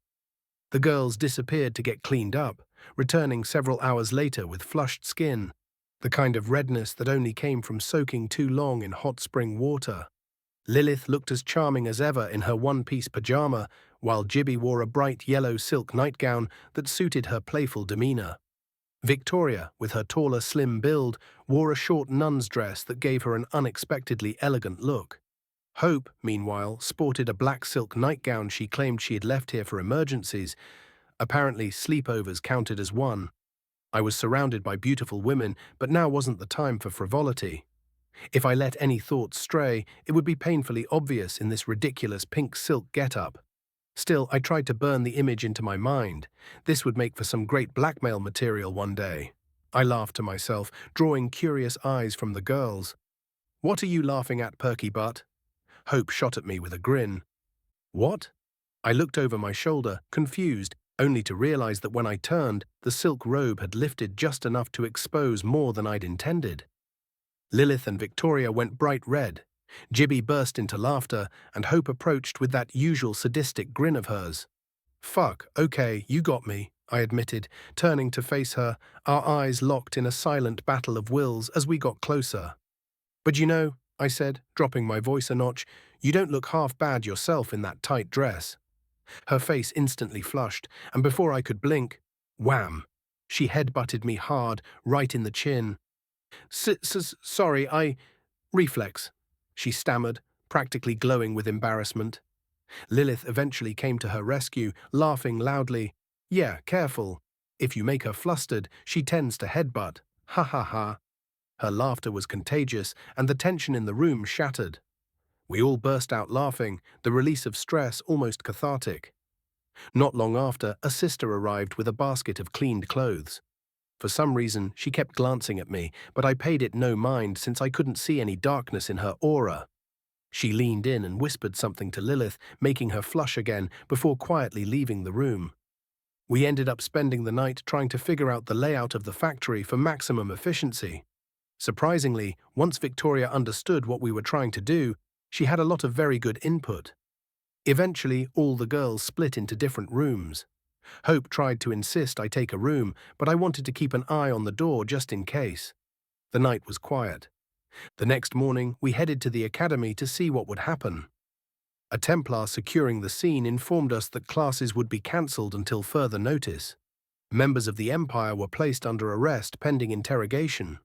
A: The girls disappeared to get cleaned up, returning several hours later with flushed skin, the kind of redness that only came from soaking too long in hot spring water. Lilith looked as charming as ever in her one-piece pajama, while Gibby wore a bright yellow silk nightgown that suited her playful demeanor. Victoria, with her taller, slim build, wore a short nun's dress that gave her an unexpectedly elegant look. Hope, meanwhile, sported a black silk nightgown she claimed she had left here for emergencies. Apparently, sleepovers counted as one. I was surrounded by beautiful women, but now wasn't the time for frivolity. If I let any thoughts stray, it would be painfully obvious in this ridiculous pink silk get-up. Still, I tried to burn the image into my mind. This would make for some great blackmail material one day. I laughed to myself, drawing curious eyes from the girls. "What are you laughing at, perky butt?" Hope shot at me with a grin. "What?" I looked over my shoulder, confused, only to realize that when I turned, the silk robe had lifted just enough to expose more than I'd intended. Lilith and Victoria went bright red. Gibby burst into laughter, and Hope approached with that usual sadistic grin of hers. "Fuck, okay, you got me," I admitted, turning to face her, our eyes locked in a silent battle of wills as we got closer. "But you know," I said, dropping my voice a notch, "you don't look half bad yourself in that tight dress." Her face instantly flushed, and before I could blink, wham! She head-butted me hard, right in the chin. Sorry, reflex," she stammered, practically glowing with embarrassment. Lilith eventually came to her rescue, laughing loudly. "Yeah, careful. If you make her flustered, she tends to headbutt. Ha ha ha." Her laughter was contagious, and the tension in the room shattered. We all burst out laughing, the release of stress almost cathartic. Not long after, a sister arrived with a basket of cleaned clothes. For some reason, she kept glancing at me, but I paid it no mind since I couldn't see any darkness in her aura. She leaned in and whispered something to Lilith, making her flush again before quietly leaving the room. We ended up spending the night trying to figure out the layout of the factory for maximum efficiency. Surprisingly, once Victoria understood what we were trying to do, she had a lot of very good input. Eventually, all the girls split into different rooms. Hope tried to insist I take a room, but I wanted to keep an eye on the door just in case. The night was quiet. The next morning, we headed to the academy to see what would happen. A Templar securing the scene informed us that classes would be cancelled until further notice. Members of the Empire were placed under arrest pending interrogation.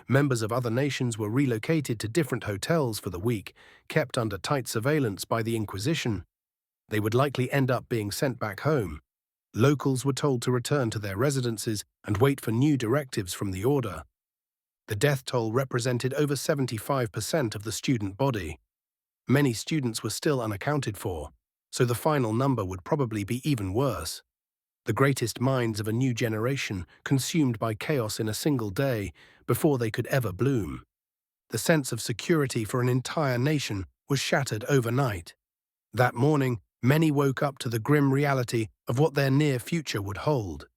A: Members of other nations were relocated to different hotels for the week, kept under tight surveillance by the Inquisition. They would likely end up being sent back home. Locals were told to return to their residences and wait for new directives from the Order. The death toll represented over 75% of the student body. Many students were still unaccounted for, so the final number would probably be even worse. The greatest minds of a new generation consumed by chaos in a single day before they could ever bloom. The sense of security for an entire nation was shattered overnight. That morning, many woke up to the grim reality of what their near future would hold.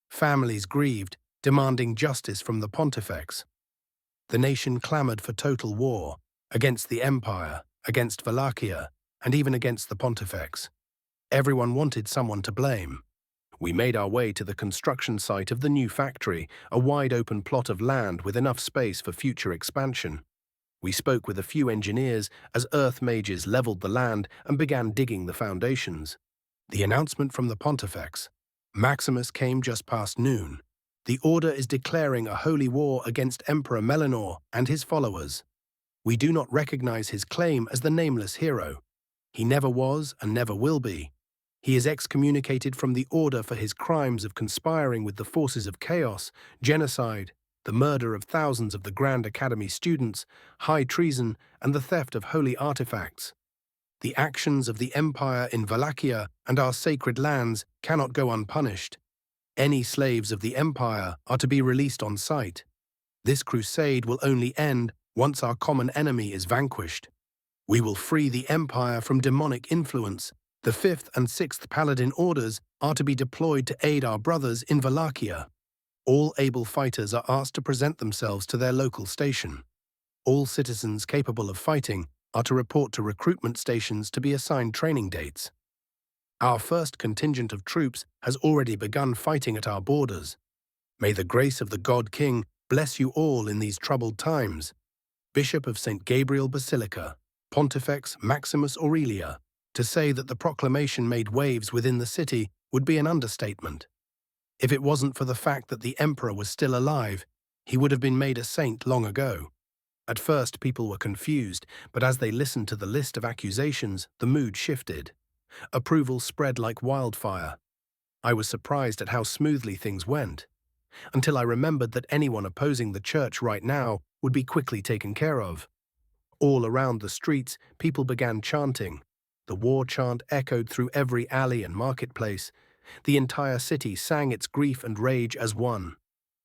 A: Families grieved, demanding justice from the pontifex. The nation clamored for total war, against the Empire, against Wallachia, and even against the pontifex. Everyone wanted someone to blame. We made our way to the construction site of the new factory, a wide-open plot of land with enough space for future expansion. We spoke with a few engineers as earth mages leveled the land and began digging the foundations. The announcement from the pontifex. Maximus came just past noon. The Order is declaring a holy war against Emperor Melanor and his followers. We do not recognize his claim as the nameless hero. He never was and never will be. He is excommunicated from the Order for his crimes of conspiring with the forces of chaos, genocide, the murder of thousands of the Grand Academy students, high treason, and the theft of holy artifacts. The actions of the Empire in Wallachia and our sacred lands cannot go unpunished. Any slaves of the Empire are to be released on sight. This crusade will only end once our common enemy is vanquished. We will free the Empire from demonic influence. The 5th and 6th Paladin Orders are to be deployed to aid our brothers in Wallachia. All able fighters are asked to present themselves to their local station. All citizens capable of fighting are to report to recruitment stations to be assigned training dates. Our first contingent of troops has already begun fighting at our borders. May the grace of the God King bless you all in these troubled times. Bishop of St. Gabriel Basilica, Pontifex Maximus Aurelia. To say that the proclamation made waves within the city would be an understatement. If it wasn't for the fact that the Emperor was still alive, he would have been made a saint long ago. At first, people were confused, but as they listened to the list of accusations, the mood shifted. Approval spread like wildfire. I was surprised at how smoothly things went, until I remembered that anyone opposing the church right now would be quickly taken care of. All around the streets, people began chanting. The war chant echoed through every alley and marketplace. The entire city sang its grief and rage as one.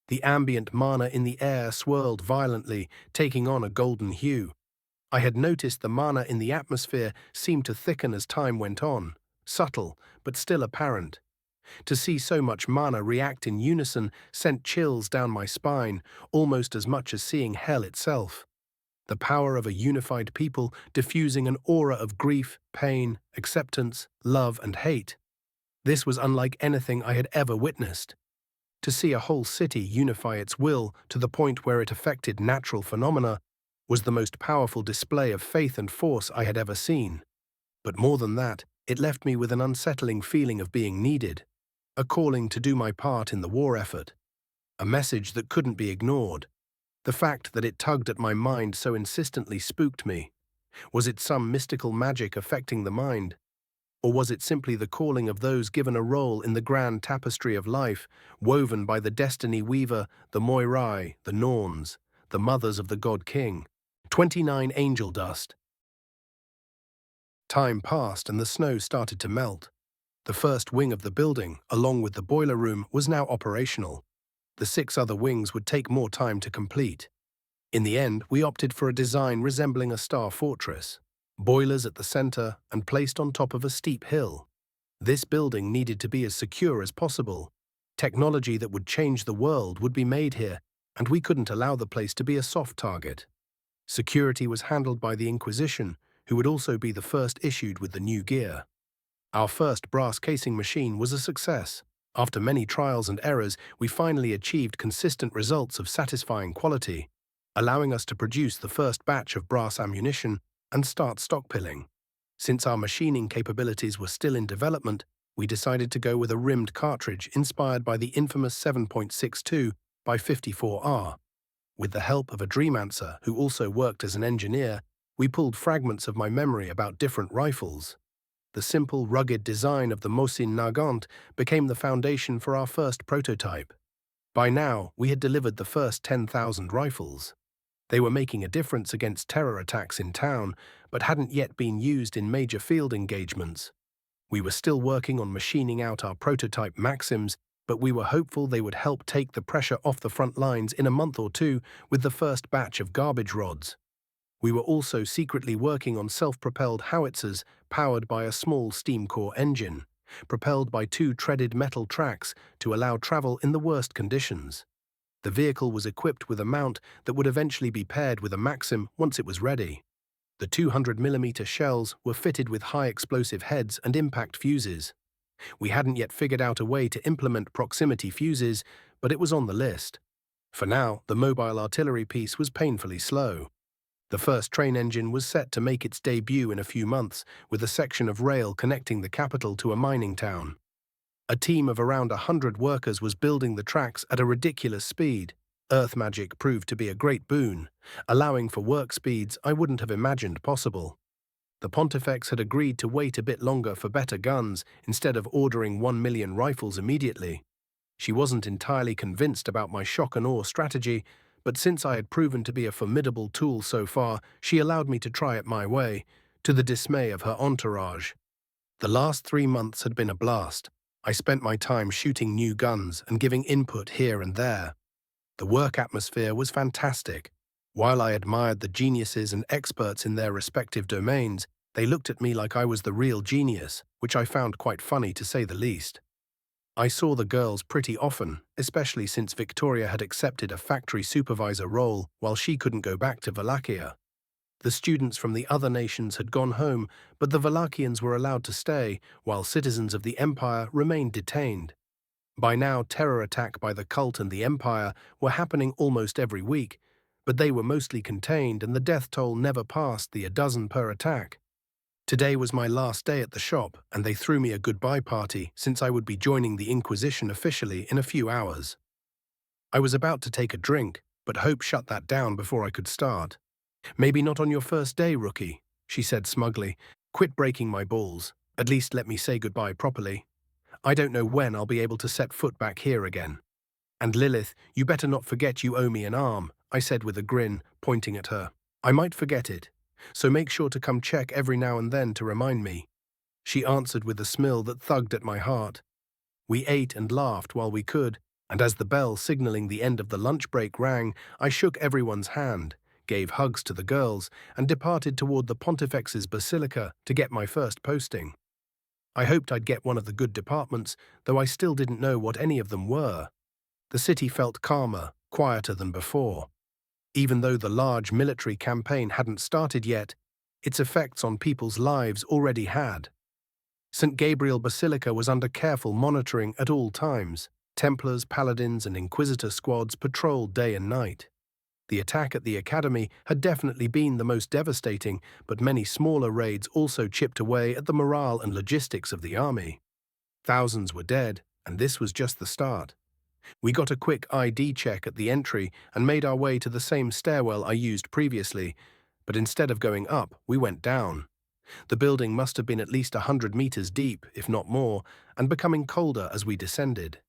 A: The ambient mana in the air swirled violently, taking on a golden hue. I had noticed the mana in the atmosphere seemed to thicken as time went on, subtle but still apparent. To see so much mana react in unison sent chills down my spine, almost as much as seeing hell itself. The power of a unified people diffusing an aura of grief, pain, acceptance, love, and hate. This was unlike anything I had ever witnessed. To see a whole city unify its will to the point where it affected natural phenomena was the most powerful display of faith and force I had ever seen. But more than that, it left me with an unsettling feeling of being needed, a calling to do my part in the war effort, a message that couldn't be ignored. The fact that it tugged at my mind so insistently spooked me. Was it some mystical magic affecting the mind? Or was it simply the calling of those given a role in the grand tapestry of life, woven by the destiny weaver, the Moirai, the Norns, the mothers of the god king? 29 angel dust. Time passed and the snow started to melt. The first wing of the building, along with the boiler room, was now operational. The 6 other wings would take more time to complete. In the end, we opted for a design resembling a star fortress. Boilers at the center and placed on top of a steep hill. This building needed to be as secure as possible. Technology that would change the world would be made here, and we couldn't allow the place to be a soft target. Security was handled by the Inquisition, who would also be the first issued with the new gear. Our first brass casing machine was a success. After many trials and errors, we finally achieved consistent results of satisfying quality, allowing us to produce the first batch of brass ammunition and start stockpiling. Since our machining capabilities were still in development, we decided to go with a rimmed cartridge inspired by the infamous 7.62 by 54R. With the help of a dreamancer who also worked as an engineer, we pulled fragments of my memory about different rifles. The simple, rugged design of the Mosin Nagant became the foundation for our first prototype. By now, we had delivered the first 10,000 rifles. They were making a difference against terror attacks in town, but hadn't yet been used in major field engagements. We were still working on machining out our prototype Maxims, but we were hopeful they would help take the pressure off the front lines in a month or two with the first batch of garbage rods. We were also secretly working on self-propelled howitzers powered by a small steam core engine, propelled by 2 treaded metal tracks to allow travel in the worst conditions. The vehicle was equipped with a mount that would eventually be paired with a Maxim once it was ready. The 200mm shells were fitted with high explosive heads and impact fuses. We hadn't yet figured out a way to implement proximity fuses, but it was on the list. For now, the mobile artillery piece was painfully slow. The first train engine was set to make its debut in a few months, with a section of rail connecting the capital to a mining town. A team of around 100 workers was building the tracks at a ridiculous speed. Earth magic proved to be a great boon, allowing for work speeds I wouldn't have imagined possible. The Pontifex had agreed to wait a bit longer for better guns instead of ordering 1 million rifles immediately. She wasn't entirely convinced about my shock and awe strategy, but since I had proven to be a formidable tool so far, she allowed me to try it my way, to the dismay of her entourage. The last 3 months had been a blast. I spent my time shooting new guns and giving input here and there. The work atmosphere was fantastic. While I admired the geniuses and experts in their respective domains, they looked at me like I was the real genius, which I found quite funny to say the least. I saw the girls pretty often, especially since Victoria had accepted a factory supervisor role while she couldn't go back to Wallachia. The students from the other nations had gone home, but the Wallachians were allowed to stay, while citizens of the Empire remained detained. By now, terror attack by the cult and the Empire were happening almost every week, but they were mostly contained and the death toll never passed the 12 per attack. Today was my last day at the shop, and they threw me a goodbye party since I would be joining the Inquisition officially in a few hours. I was about to take a drink, but Hope shut that down before I could start. "Maybe not on your first day, rookie," she said smugly. "Quit breaking my balls. At least let me say goodbye properly. I don't know when I'll be able to set foot back here again. And Lilith, you better not forget you owe me an arm," I said with a grin, pointing at her. "I might forget it, so make sure to come check every now and then to remind me." She answered with a smile that thugged at my heart. We ate and laughed while we could, and as the bell signaling the end of the lunch break rang, I shook everyone's hand, gave hugs to the girls, and departed toward the Pontifex's basilica to get my first posting. I hoped I'd get one of the good departments, though I still didn't know what any of them were. The city felt calmer, quieter than before. Even though the large military campaign hadn't started yet, its effects on people's lives already had. St. Gabriel Basilica was under careful monitoring at all times. Templars, paladins, and inquisitor squads patrolled day and night. The attack at the academy had definitely been the most devastating, but many smaller raids also chipped away at the morale and logistics of the army. Thousands were dead, and this was just the start. We got a quick ID check at the entry and made our way to the same stairwell I used previously, but instead of going up, we went down. The building must have been at least 100 meters deep, if not more, and becoming colder as we descended.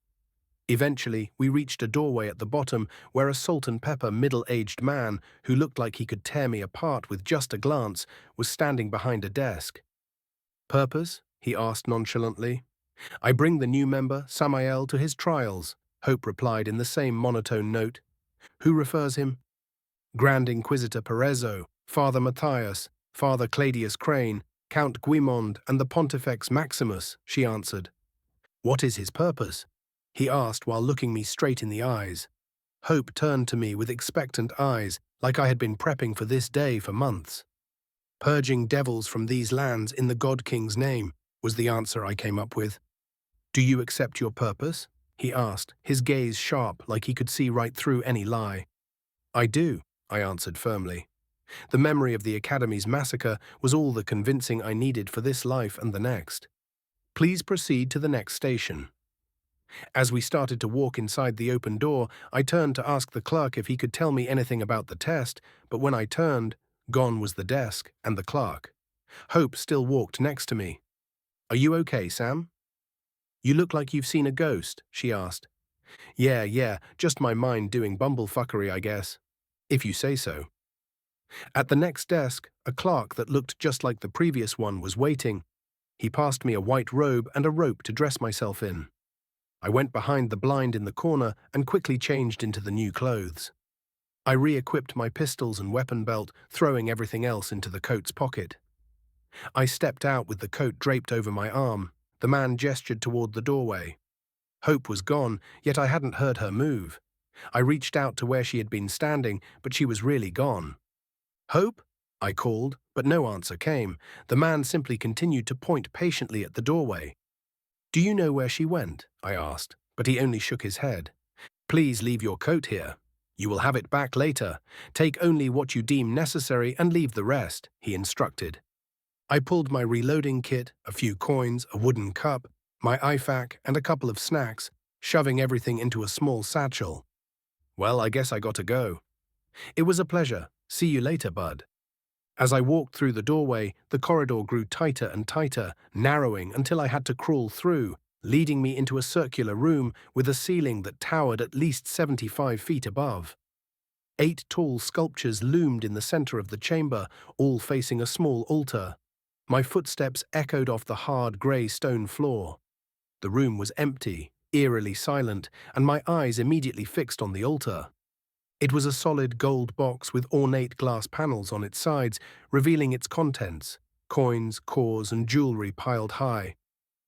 A: Eventually, we reached a doorway at the bottom where a salt-and-pepper middle-aged man, who looked like he could tear me apart with just a glance, was standing behind a desk. "Purpose?" he asked nonchalantly. "I bring the new member, Samael, to his trials," Hope replied in the same monotone note. "Who refers him?" "Grand Inquisitor Perezzo, Father Matthias, Father Cladius Crane, Count Guimond, and the Pontifex Maximus," she answered. "What is his purpose?" he asked while looking me straight in the eyes. Hope turned to me with expectant eyes, like I had been prepping for this day for months. "Purging devils from these lands in the God King's name," was the answer I came up with. "Do you accept your purpose?" he asked, his gaze sharp like he could see right through any lie. "I do," I answered firmly. The memory of the Academy's massacre was all the convincing I needed for this life and the next. "Please proceed to the next station." As we started to walk inside the open door, I turned to ask the clerk if he could tell me anything about the test, but when I turned, gone was the desk and the clerk. Hope still walked next to me. "Are you okay, Sam?" "You look like you've seen a ghost," she asked. Yeah, just my mind doing bumblefuckery, I guess." "If you say so." At the next desk, a clerk that looked just like the previous one was waiting. He passed me a white robe and a rope to dress myself in. I went behind the blind in the corner and quickly changed into the new clothes. I re-equipped my pistols and weapon belt, throwing everything else into the coat's pocket. I stepped out with the coat draped over my arm. The man gestured toward the doorway. Hope was gone, yet I hadn't heard her move. I reached out to where she had been standing, but she was really gone. "Hope?" I called, but no answer came. The man simply continued to point patiently at the doorway. "Do you know where she went?" I asked, but he only shook his head. "Please leave your coat here. You will have it back later. Take only what you deem necessary and leave the rest," he instructed. I pulled my reloading kit, a few coins, a wooden cup, my IFAK, and a couple of snacks, shoving everything into a small satchel. "Well, I guess I got to go." "It was a pleasure. See you later, bud." As I walked through the doorway, the corridor grew tighter and tighter, narrowing until I had to crawl through, leading me into a circular room with a ceiling that towered at least 75 feet above. 8 tall sculptures loomed in the center of the chamber, all facing a small altar. My footsteps echoed off the hard grey stone floor. The room was empty, eerily silent, and my eyes immediately fixed on the altar. It was a solid gold box with ornate glass panels on its sides, revealing its contents: coins, cores, and jewelry piled high.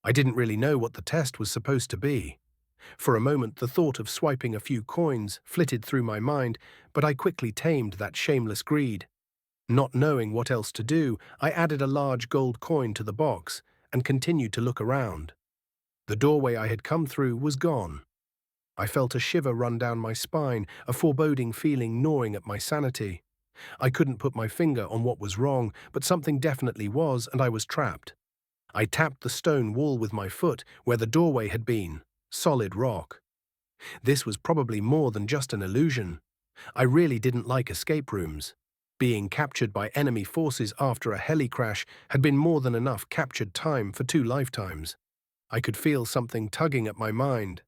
A: I didn't really know what the test was supposed to be. For a moment, the thought of swiping a few coins flitted through my mind, but I quickly tamed that shameless greed. Not knowing what else to do, I added a large gold coin to the box and continued to look around. The doorway I had come through was gone. I felt a shiver run down my spine, a foreboding feeling gnawing at my sanity. I couldn't put my finger on what was wrong, but something definitely was, and I was trapped. I tapped the stone wall with my foot where the doorway had been. Solid rock. This was probably more than just an illusion. I really didn't like escape rooms. Being captured by enemy forces after a heli crash had been more than enough captured time for 2 lifetimes. I could feel something tugging at my mind.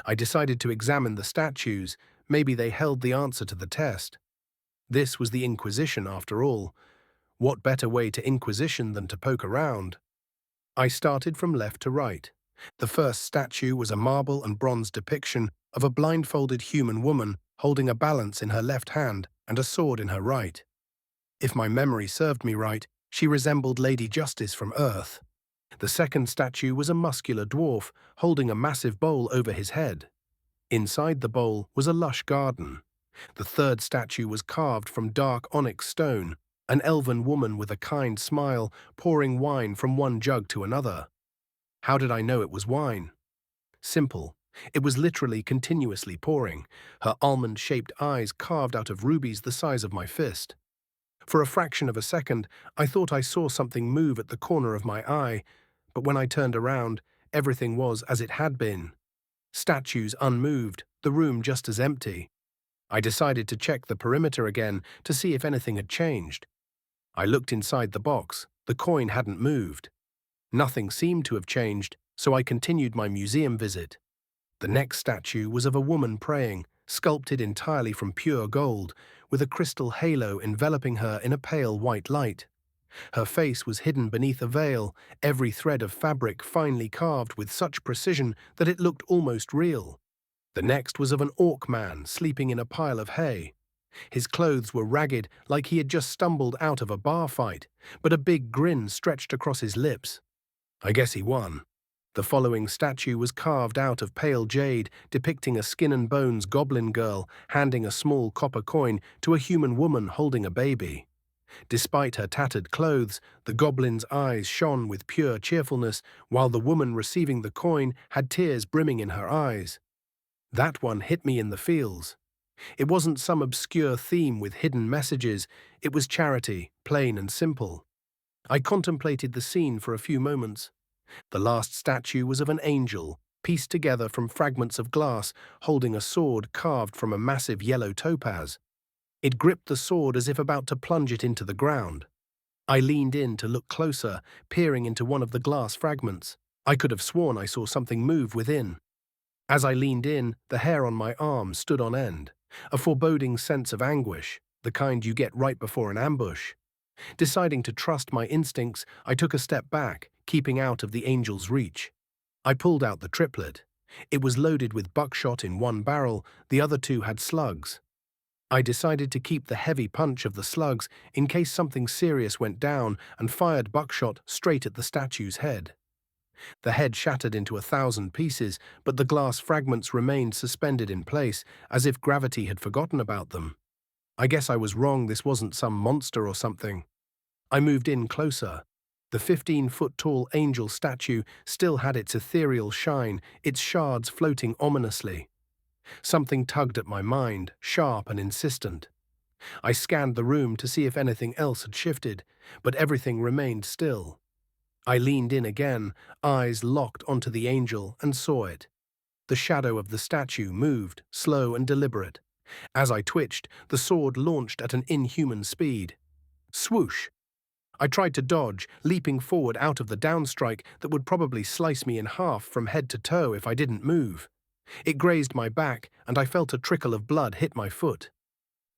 A: I decided to examine the statues. Maybe they held the answer to the test. This was the Inquisition, after all. What better way to Inquisition than to poke around? I started from left to right. The first statue was a marble and bronze depiction of a blindfolded human woman holding a balance in her left hand and a sword in her right. If my memory served me right, she resembled Lady Justice from Earth. The second statue was a muscular dwarf, holding a massive bowl over his head. Inside the bowl was a lush garden. The third statue was carved from dark onyx stone, an elven woman with a kind smile pouring wine from one jug to another. How did I know it was wine? Simple. It was literally continuously pouring, her almond-shaped eyes carved out of rubies the size of my fist. For a fraction of a second, I thought I saw something move at the corner of my eye, but when I turned around, everything was as it had been. Statues unmoved, the room just as empty. I decided to check the perimeter again to see if anything had changed. I looked inside the box. The coin hadn't moved. Nothing seemed to have changed, so I continued my museum visit. The next statue was of a woman praying, sculpted entirely from pure gold, with a crystal halo enveloping her in a pale white light. Her face was hidden beneath a veil, every thread of fabric finely carved with such precision that it looked almost real. The next was of an orc man sleeping in a pile of hay. His clothes were ragged, like he had just stumbled out of a bar fight, but a big grin stretched across his lips. I guess he won. The following statue was carved out of pale jade, depicting a skin-and-bones goblin girl handing a small copper coin to a human woman holding a baby. Despite her tattered clothes, the goblin's eyes shone with pure cheerfulness, while the woman receiving the coin had tears brimming in her eyes. That one hit me in the feels. It wasn't some obscure theme with hidden messages, it was charity, plain and simple. I contemplated the scene for a few moments. The last statue was of an angel, pieced together from fragments of glass, holding a sword carved from a massive yellow topaz. It gripped the sword as if about to plunge it into the ground. I leaned in to look closer, peering into one of the glass fragments. I could have sworn I saw something move within. As I leaned in, the hair on my arm stood on end, a foreboding sense of anguish, the kind you get right before an ambush. Deciding to trust my instincts, I took a step back, keeping out of the angel's reach. I pulled out the triplet. It was loaded with buckshot in one barrel, the other two had slugs. I decided to keep the heavy punch of the slugs in case something serious went down and fired buckshot straight at the statue's head. The head shattered into 1,000 pieces, but the glass fragments remained suspended in place, as if gravity had forgotten about them. I guess I was wrong, this wasn't some monster or something. I moved in closer. The 15-foot-tall angel statue still had its ethereal shine, its shards floating ominously. Something tugged at my mind, sharp and insistent. I scanned the room to see if anything else had shifted, but everything remained still. I leaned in again, eyes locked onto the angel, and saw it. The shadow of the statue moved, slow and deliberate. As I twitched, the sword launched at an inhuman speed. Swoosh! I tried to dodge, leaping forward out of the downstrike that would probably slice me in half from head to toe if I didn't move. It grazed my back, and I felt a trickle of blood hit my foot.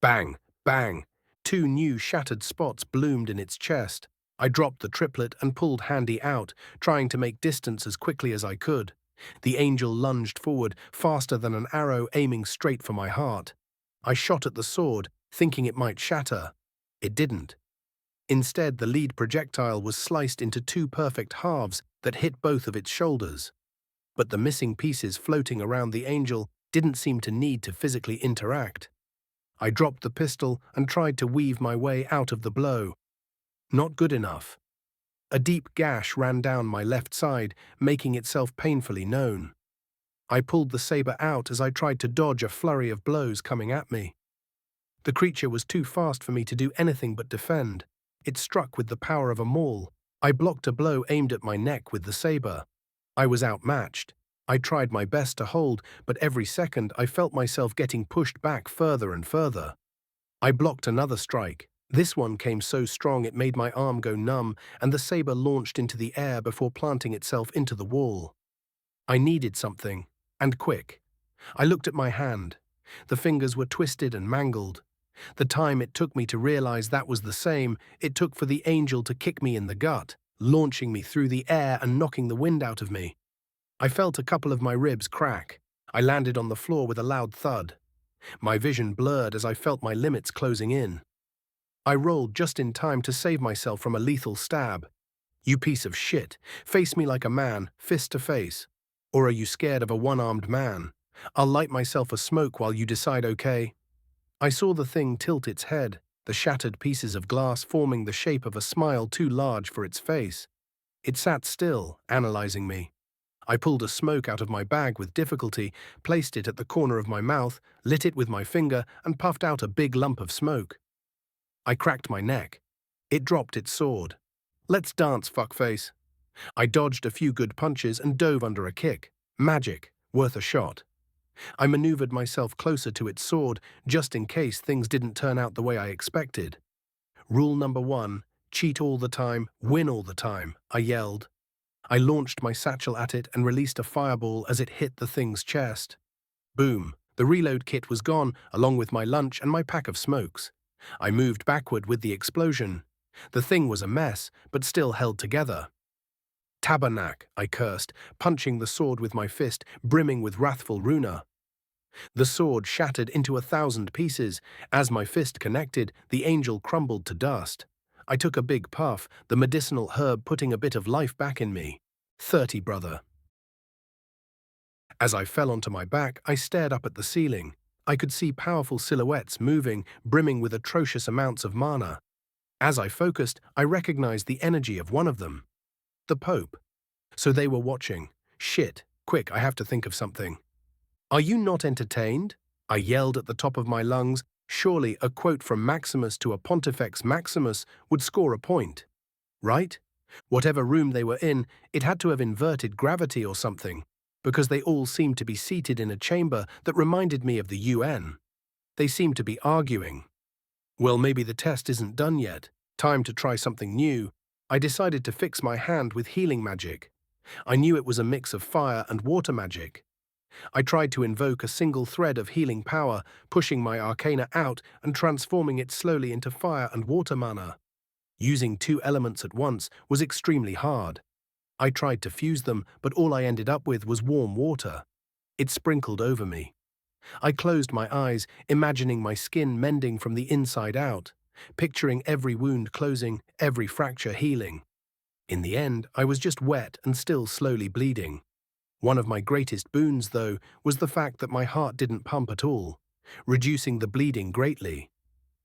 A: Bang! Bang! 2 new shattered spots bloomed in its chest. I dropped the triplet and pulled Handy out, trying to make distance as quickly as I could. The angel lunged forward, faster than an arrow aiming straight for my heart. I shot at the sword, thinking it might shatter. It didn't. Instead, the lead projectile was sliced into 2 perfect halves that hit both of its shoulders. But the missing pieces floating around the angel didn't seem to need to physically interact. I dropped the pistol and tried to weave my way out of the blow. Not good enough. A deep gash ran down my left side, making itself painfully known. I pulled the saber out as I tried to dodge a flurry of blows coming at me. The creature was too fast for me to do anything but defend. It struck with the power of a maul. I blocked a blow aimed at my neck with the saber. I was outmatched. I tried my best to hold, but every second I felt myself getting pushed back further and further. I blocked another strike. This one came so strong it made my arm go numb, and the saber launched into the air before planting itself into the wall. I needed something, and quick. I looked at my hand. The fingers were twisted and mangled. The time it took me to realize that was the same it took for the angel to kick me in the gut, launching me through the air and knocking the wind out of me. I felt a couple of my ribs crack. I landed on the floor with a loud thud. My vision blurred as I felt my limits closing in. I rolled just in time to save myself from a lethal stab. You piece of shit. Face me like a man, fist to face. Or are you scared of a one-armed man? I'll light myself a smoke while you decide, okay? I saw the thing tilt its head, the shattered pieces of glass forming the shape of a smile too large for its face. It sat still, analyzing me. I pulled a smoke out of my bag with difficulty, placed it at the corner of my mouth, lit it with my finger, and puffed out a big lump of smoke. I cracked my neck. It dropped its sword. Let's dance, fuckface. I dodged a few good punches and dove under a kick. Magic, worth a shot. I maneuvered myself closer to its sword, just in case things didn't turn out the way I expected. Rule number 1, cheat all the time, win all the time, I yelled. I launched my satchel at it and released a fireball as it hit the thing's chest. Boom! The reload kit was gone, along with my lunch and my pack of smokes. I moved backward with the explosion. The thing was a mess, but still held together. Tabernac, I cursed, punching the sword with my fist, brimming with wrathful runa. The sword shattered into 1,000 pieces. As my fist connected, the angel crumbled to dust. I took a big puff, the medicinal herb putting a bit of life back in me. 30, brother. As I fell onto my back, I stared up at the ceiling. I could see powerful silhouettes moving, brimming with atrocious amounts of mana. As I focused, I recognized the energy of one of them. The Pope. So they were watching. Shit, quick, I have to think of something. Are you not entertained? I yelled at the top of my lungs. Surely a quote from Maximus to a Pontifex Maximus would score a point. Right? Whatever room they were in, it had to have inverted gravity or something, because they all seemed to be seated in a chamber that reminded me of the UN. They seemed to be arguing. Well, maybe the test isn't done yet. Time to try something new. I decided to fix my hand with healing magic. I knew it was a mix of fire and water magic. I tried to invoke a single thread of healing power, pushing my arcana out and transforming it slowly into fire and water mana. Using two elements at once was extremely hard. I tried to fuse them, but all I ended up with was warm water. It sprinkled over me. I closed my eyes, imagining my skin mending from the inside out, picturing every wound closing, every fracture healing. In the end, I was just wet and still slowly bleeding. One of my greatest boons, though, was the fact that my heart didn't pump at all, reducing the bleeding greatly.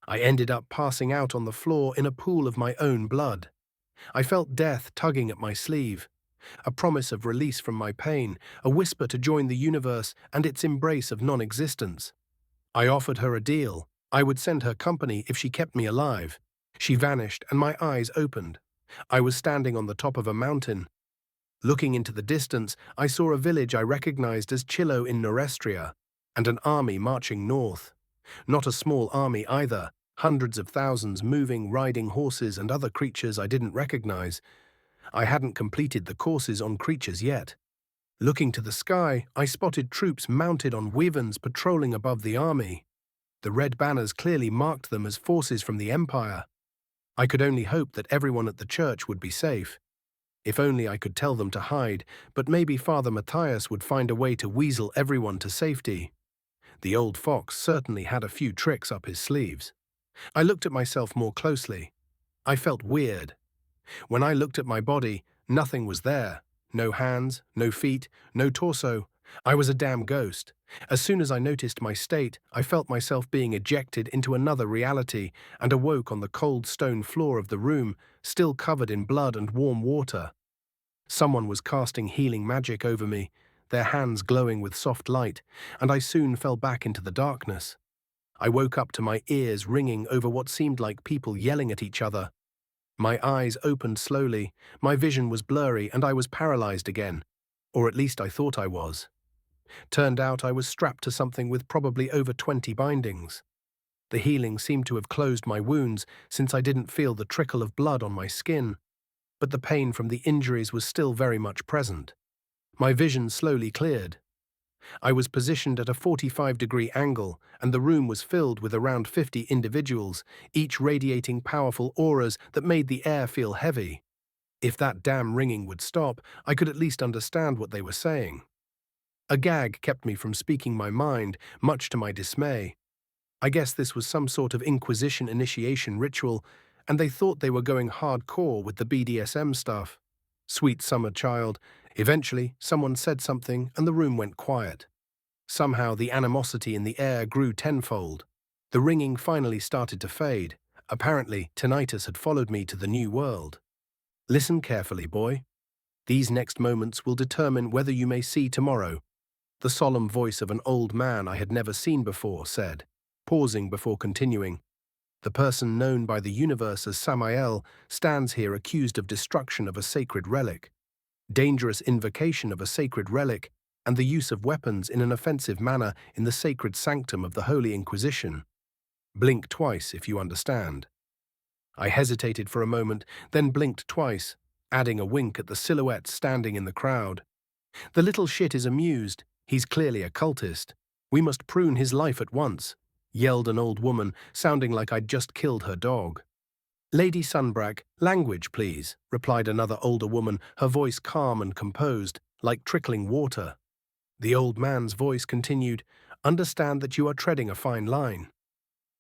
A: I ended up passing out on the floor in a pool of my own blood. I felt death tugging at my sleeve, a promise of release from my pain, a whisper to join the universe and its embrace of non-existence. I offered her a deal. I would send her company if she kept me alive. She vanished and my eyes opened. I was standing on the top of a mountain. Looking into the distance, I saw a village I recognized as Chillo in Norestria, and an army marching north. Not a small army either, hundreds of thousands moving, riding horses and other creatures I didn't recognize. I hadn't completed the courses on creatures yet. Looking to the sky, I spotted troops mounted on wyverns patrolling above the army. The red banners clearly marked them as forces from the Empire. I could only hope that everyone at the church would be safe. If only I could tell them to hide, but maybe Father Matthias would find a way to weasel everyone to safety. The old fox certainly had a few tricks up his sleeves. I looked at myself more closely. I felt weird. When I looked at my body, nothing was there. No hands, no feet, no torso. I was a damn ghost. As soon as I noticed my state, I felt myself being ejected into another reality and awoke on the cold stone floor of the room, still covered in blood and warm water. Someone was casting healing magic over me, their hands glowing with soft light, and I soon fell back into the darkness. I woke up to my ears ringing over what seemed like people yelling at each other. My eyes opened slowly, my vision was blurry, and I was paralyzed again. Or at least I thought I was. Turned out I was strapped to something with probably over 20 bindings. The healing seemed to have closed my wounds, since I didn't feel the trickle of blood on my skin. But the pain from the injuries was still very much present. My vision slowly cleared. I was positioned at a 45-degree angle, and the room was filled with around 50 individuals, each radiating powerful auras that made the air feel heavy. If that damn ringing would stop, I could at least understand what they were saying. A gag kept me from speaking my mind, much to my dismay. I guess this was some sort of Inquisition initiation ritual, and they thought they were going hardcore with the BDSM stuff. Sweet summer child. Eventually, someone said something and the room went quiet. Somehow the animosity in the air grew tenfold. The ringing finally started to fade. Apparently, tinnitus had followed me to the new world. Listen carefully, boy. These next moments will determine whether you may see tomorrow. The solemn voice of an old man I had never seen before said, pausing before continuing. The person known by the universe as Samael stands here accused of destruction of a sacred relic, dangerous invocation of a sacred relic, and the use of weapons in an offensive manner in the sacred sanctum of the Holy Inquisition. Blink twice if you understand. I hesitated for a moment, then blinked twice, adding a wink at the silhouette standing in the crowd. The little shit is amused. He's clearly a cultist. We must prune his life at once, yelled an old woman, sounding like I'd just killed her dog. Lady Sunbrack, language, please, replied another older woman, her voice calm and composed, like trickling water. The old man's voice continued, understand that you are treading a fine line.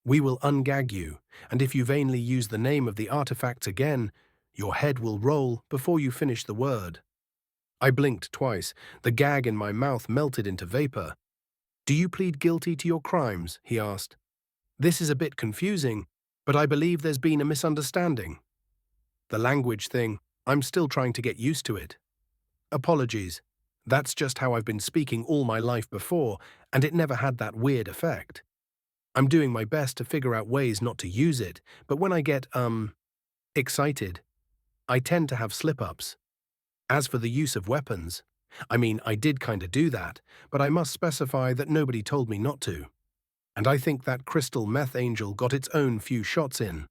A: We will ungag you, and if you vainly use the name of the artifacts again, your head will roll before you finish the word. I blinked twice. The gag in my mouth melted into vapor. Do you plead guilty to your crimes? He asked. This is a bit confusing, but I believe there's been a misunderstanding. The language thing, I'm still trying to get used to it. Apologies. That's just how I've been speaking all my life before, and it never had that weird effect. I'm doing my best to figure out ways not to use it, but when I get, excited, I tend to have slip-ups. As for the use of weapons, I mean, I did kinda do that, but I must specify that nobody told me not to. And I think that crystal meth angel got its own few shots in.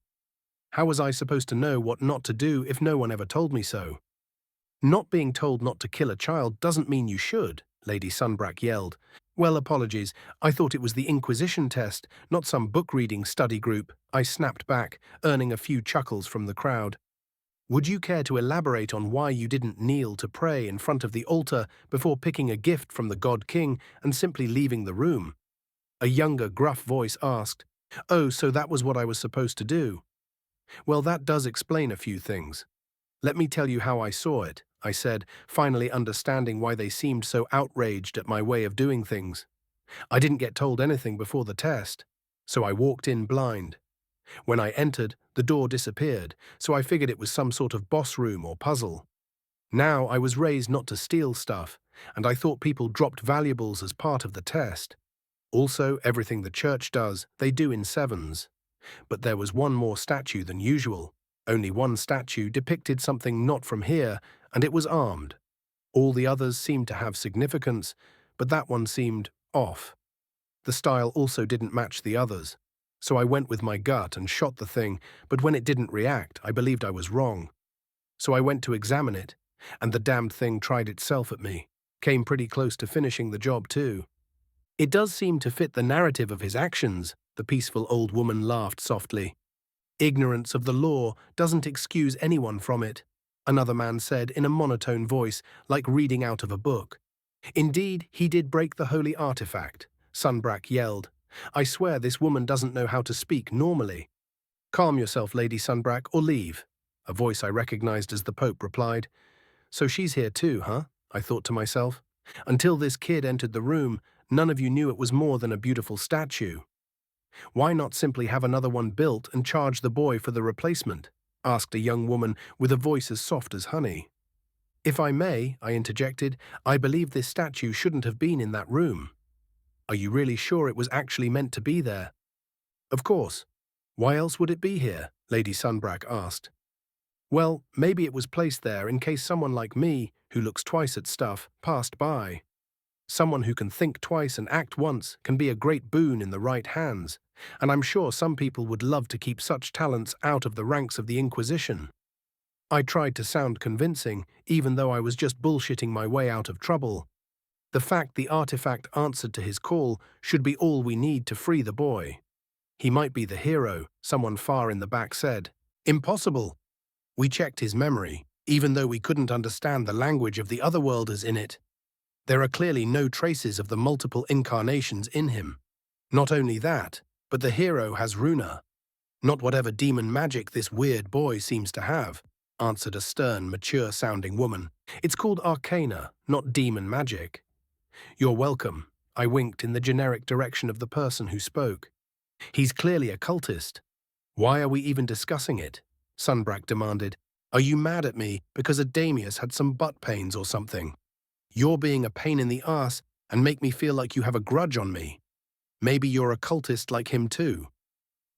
A: How was I supposed to know what not to do if no one ever told me so? Not being told not to kill a child doesn't mean you should, Lady Sunbrack yelled. Well, apologies, I thought it was the Inquisition test, not some book-reading study group, I snapped back, earning a few chuckles from the crowd. Would you care to elaborate on why you didn't kneel to pray in front of the altar before picking a gift from the God King and simply leaving the room? A younger, gruff voice asked, Oh, so that was what I was supposed to do? Well, that does explain a few things. Let me tell you how I saw it, I said, finally understanding why they seemed so outraged at my way of doing things. I didn't get told anything before the test, so I walked in blind. When I entered, the door disappeared, so I figured it was some sort of boss room or puzzle. Now I was raised not to steal stuff, and I thought people dropped valuables as part of the test. Also, everything the church does, they do in sevens. But there was one more statue than usual. Only one statue depicted something not from here, and it was armed. All the others seemed to have significance, but that one seemed off. The style also didn't match the others. So I went with my gut and shot the thing, but when it didn't react, I believed I was wrong. So I went to examine it, and the damned thing tried itself at me. Came pretty close to finishing the job too. It does seem to fit the narrative of his actions, the peaceful old woman laughed softly. Ignorance of the law doesn't excuse anyone from it, another man said in a monotone voice, like reading out of a book. Indeed, he did break the holy artifact, Sunbrack yelled. I swear this woman doesn't know how to speak normally. Calm yourself, Lady Sunbrack, or leave, a voice I recognized as the Pope replied. So she's here too, huh? I thought to myself. Until this kid entered the room, none of you knew it was more than a beautiful statue. Why not simply have another one built and charge the boy for the replacement? Asked a young woman with a voice as soft as honey. If I may, I interjected, I believe this statue shouldn't have been in that room. Are you really sure it was actually meant to be there? Of course. Why else would it be here? Lady Sunbrack asked. Well, maybe it was placed there in case someone like me, who looks twice at stuff, passed by. Someone who can think twice and act once can be a great boon in the right hands, and I'm sure some people would love to keep such talents out of the ranks of the Inquisition. I tried to sound convincing, even though I was just bullshitting my way out of trouble. The fact the artifact answered to his call should be all we need to free the boy. He might be the hero, someone far in the back said. Impossible. We checked his memory, even though we couldn't understand the language of the otherworlders in it. There are clearly no traces of the multiple incarnations in him. Not only that, but the hero has Runa. Not whatever demon magic this weird boy seems to have, answered a stern, mature-sounding woman. It's called arcana, not demon magic. You're welcome, I winked in the generic direction of the person who spoke. He's clearly a cultist. Why are we even discussing it? Sunbrack demanded. Are you mad at me because Adamius had some butt pains or something? You're being a pain in the ass and make me feel like you have a grudge on me. Maybe you're a cultist like him too.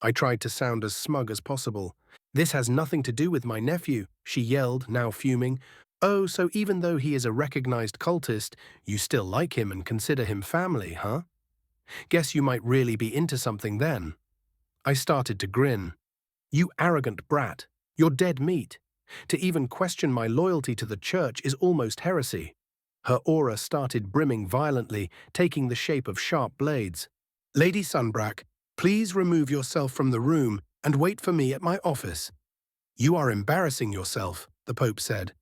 A: I tried to sound as smug as possible. This has nothing to do with my nephew, she yelled, now fuming. Oh, so even though he is a recognized cultist, you still like him and consider him family, huh? Guess you might really be into something then. I started to grin. You arrogant brat, you're dead meat. To even question my loyalty to the church is almost heresy. Her aura started brimming violently, taking the shape of sharp blades. Lady Sunbrack, please remove yourself from the room and wait for me at my office. You are embarrassing yourself, the Pope said.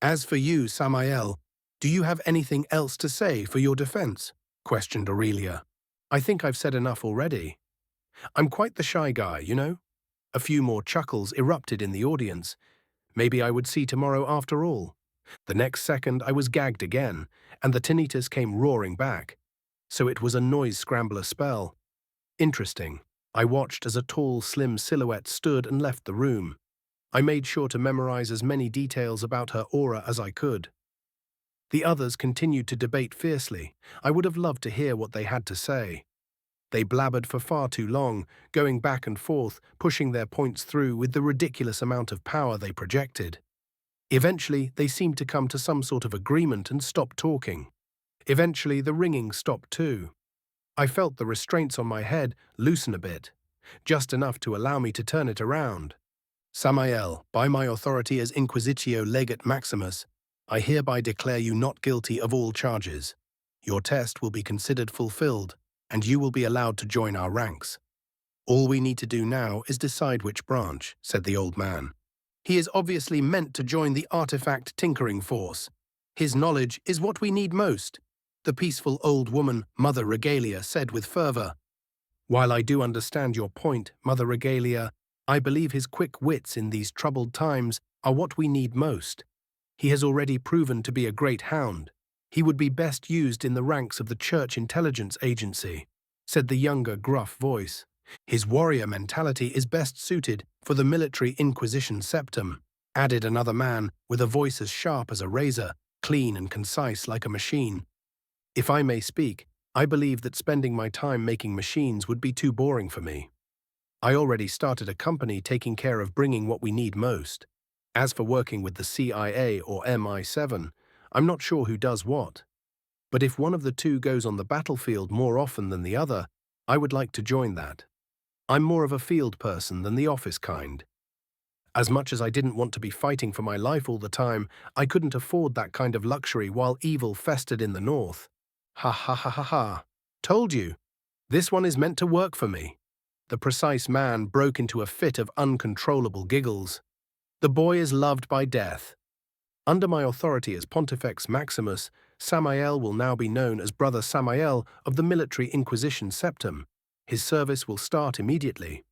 A: As for you, Samael, do you have anything else to say for your defense? Questioned Aurelia. I think I've said enough already. I'm quite the shy guy, you know? A few more chuckles erupted in the audience. Maybe I would see tomorrow after all. The next second I was gagged again, and the tinnitus came roaring back. So it was a noise scrambler spell. Interesting. I watched as a tall, slim silhouette stood and left the room. I made sure to memorize as many details about her aura as I could. The others continued to debate fiercely. I would have loved to hear what they had to say. They blabbered for far too long, going back and forth, pushing their points through with the ridiculous amount of power they projected. Eventually, they seemed to come to some sort of agreement and stopped talking. Eventually, the ringing stopped too. I felt the restraints on my head loosen a bit, just enough to allow me to turn it around. Samael, by my authority as Inquisitio Legate Maximus, I hereby declare you not guilty of all charges. Your test will be considered fulfilled, and you will be allowed to join our ranks. All we need to do now is decide which branch, said the old man. He is obviously meant to join the artifact tinkering force. His knowledge is what we need most, the peaceful old woman, Mother Regalia, said with fervor. While I do understand your point, Mother Regalia, I believe his quick wits in these troubled times are what we need most. He has already proven to be a great hound. He would be best used in the ranks of the Church Intelligence Agency, said the younger, gruff voice. His warrior mentality is best suited for the military Inquisition septum, added another man with a voice as sharp as a razor, clean and concise like a machine. If I may speak, I believe that spending my time making machines would be too boring for me. I already started a company taking care of bringing what we need most. As for working with the CIA or MI7, I'm not sure who does what. But if one of the two goes on the battlefield more often than the other, I would like to join that. I'm more of a field person than the office kind. As much as I didn't want to be fighting for my life all the time, I couldn't afford that kind of luxury while evil festered in the north. Ha ha ha ha ha. Told you. This one is meant to work for me. The precise man broke into a fit of uncontrollable giggles. The boy is loved by death. Under my authority as Pontifex Maximus, Samael will now be known as Brother Samael of the Military Inquisition Septum. His service will start immediately.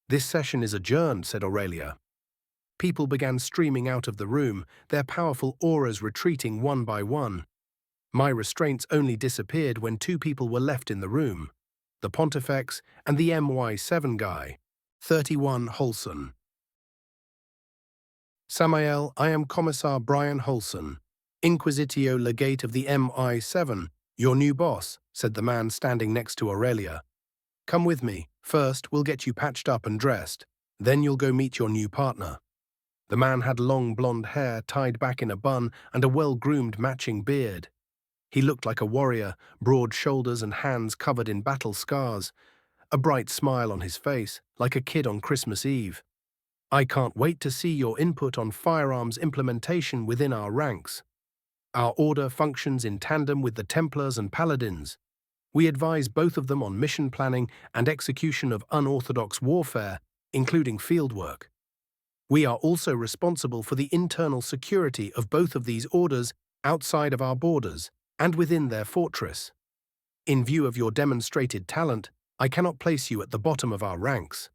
A: This session is adjourned, said Aurelia. People began streaming out of the room, their powerful auras retreating one by one. My restraints only disappeared when two people were left in the room, the Pontifex and the MY7 guy, 31 Holson. Samael, I am Commissar Brian Holson, Inquisitio Legate of the MI7, your new boss, said the man standing next to Aurelia. Come with me. First, we'll get you patched up and dressed. Then you'll go meet your new partner. The man had long blonde hair tied back in a bun and a well-groomed matching beard. He looked like a warrior, broad shoulders and hands covered in battle scars, a bright smile on his face, like a kid on Christmas Eve. I can't wait to see your input on firearms implementation within our ranks. Our order functions in tandem with the Templars and Paladins. We advise both of them on mission planning and execution of unorthodox warfare, including fieldwork. We are also responsible for the internal security of both of these orders outside of our borders and within their fortress. In view of your demonstrated talent, I cannot place you at the bottom of our ranks.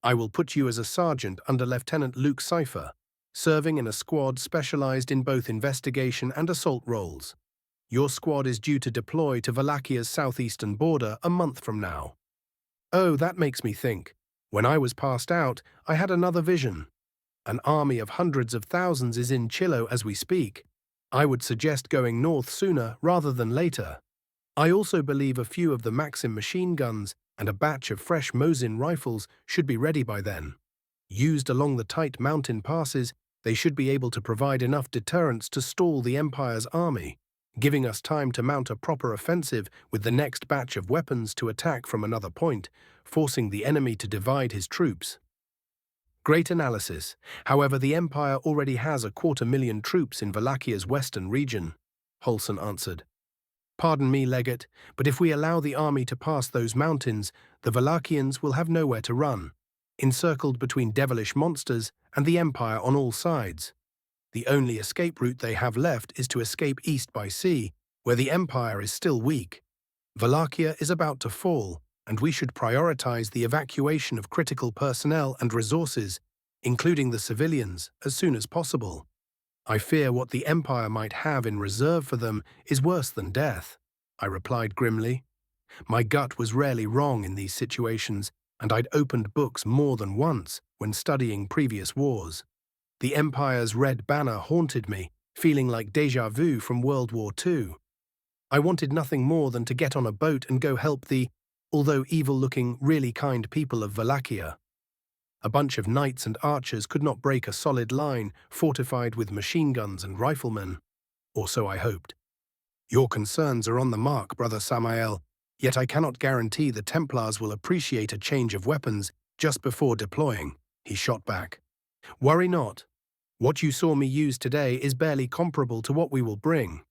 A: I will put you as a sergeant under Lieutenant Luke Cypher, serving in a squad specialized in both investigation and assault roles. Your squad is due to deploy to Wallachhia's southeastern border a month from now. Oh, that makes me think. When I was passed out, I had another vision. An army of hundreds of thousands is in Chilo as we speak. I would suggest going north sooner rather than later. I also believe a few of the Maxim machine guns and a batch of fresh Mosin rifles should be ready by then. Used along the tight mountain passes, they should be able to provide enough deterrence to stall the Empire's army, giving us time to mount a proper offensive with the next batch of weapons to attack from another point, forcing the enemy to divide his troops. Great analysis. However, the Empire already has 250,000 troops in Wallachhia's western region, Holson answered. Pardon me, Legate, but if we allow the army to pass those mountains, the Wallachhians will have nowhere to run, encircled between devilish monsters and the Empire on all sides. The only escape route they have left is to escape east by sea, where the Empire is still weak. Wallachia is about to fall, and we should prioritize the evacuation of critical personnel and resources, including the civilians, as soon as possible. I fear what the Empire might have in reserve for them is worse than death, I replied grimly. My gut was rarely wrong in these situations, and I'd opened books more than once when studying previous wars. The Empire's red banner haunted me, feeling like déjà vu from World War II. I wanted nothing more than to get on a boat and go help the, although evil-looking, really kind people of Wallachia. A bunch of knights and archers could not break a solid line fortified with machine guns and riflemen, or so I hoped. Your concerns are on the mark, Brother Samael, yet I cannot guarantee the Templars will appreciate a change of weapons just before deploying, he shot back. Worry not. What you saw me use today is barely comparable to what we will bring.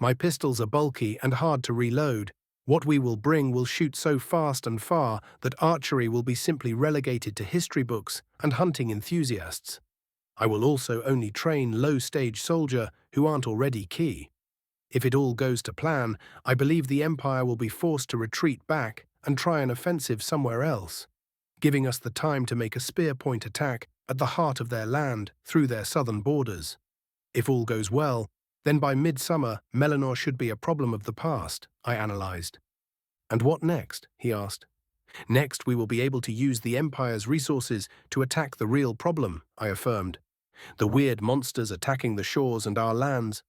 A: My pistols are bulky and hard to reload. What we will bring will shoot so fast and far that archery will be simply relegated to history books and hunting enthusiasts. I will also only train low-stage soldier who aren't already key. If it all goes to plan, I believe the Empire will be forced to retreat back and try an offensive somewhere else, giving us the time to make a spear point attack at the heart of their land through their southern borders. If all goes well, then by midsummer, Melanor should be a problem of the past, I analyzed. And what next? He asked. Next, we will be able to use the Empire's resources to attack the real problem, I affirmed. The weird monsters attacking the shores and our lands.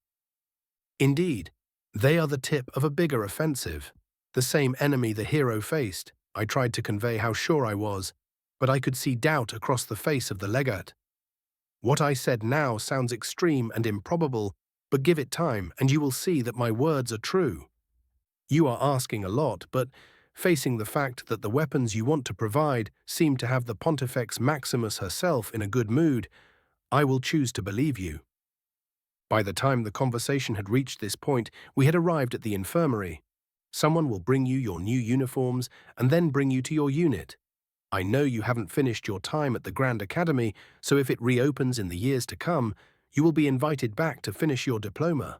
A: Indeed, they are the tip of a bigger offensive. The same enemy the hero faced. I tried to convey how sure I was, but I could see doubt across the face of the legate. What I said now sounds extreme and improbable, but give it time and you will see that my words are true. You are asking a lot, but facing the fact that the weapons you want to provide seem to have the Pontifex Maximus herself in a good mood, I will choose to believe you. By the time the conversation had reached this point, we had arrived at the infirmary. Someone will bring you your new uniforms and then bring you to your unit. I know you haven't finished your time at the Grand Academy, so if it reopens in the years to come, you will be invited back to finish your diploma.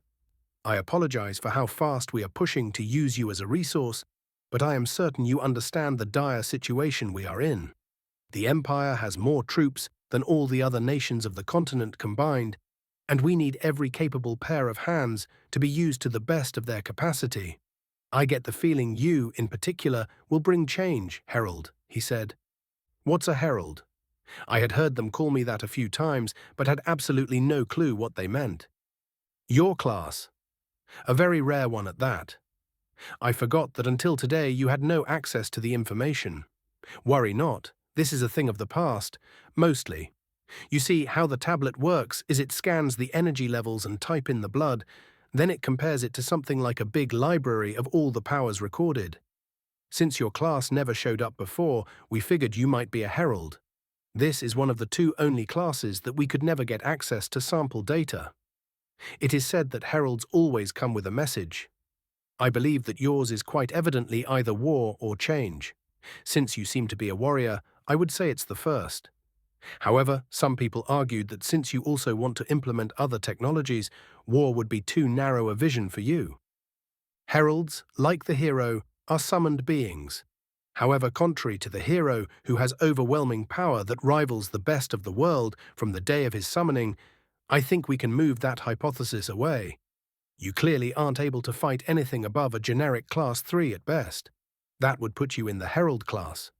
A: I apologize for how fast we are pushing to use you as a resource, but I am certain you understand the dire situation we are in. The Empire has more troops than all the other nations of the continent combined, and we need every capable pair of hands to be used to the best of their capacity. I get the feeling you, in particular, will bring change, Herald, he said. What's a herald? I had heard them call me that a few times, but had absolutely no clue what they meant. Your class. A very rare one at that. I forgot that until today you had no access to the information. Worry not, this is a thing of the past, mostly. You see, how the tablet works is it scans the energy levels and type in the blood, then it compares it to something like a big library of all the powers recorded. Since your class never showed up before, we figured you might be a herald. This is one of the two only classes that we could never get access to sample data. It is said that heralds always come with a message. I believe that yours is quite evidently either war or change. Since you seem to be a warrior, I would say it's the first. However, some people argued that since you also want to implement other technologies, war would be too narrow a vision for you. Heralds, like the hero, are summoned beings. However, contrary to the hero who has overwhelming power that rivals the best of the world from the day of his summoning, I think we can move that hypothesis away. You clearly aren't able to fight anything above a generic Class 3 at best. That would put you in the Herald class.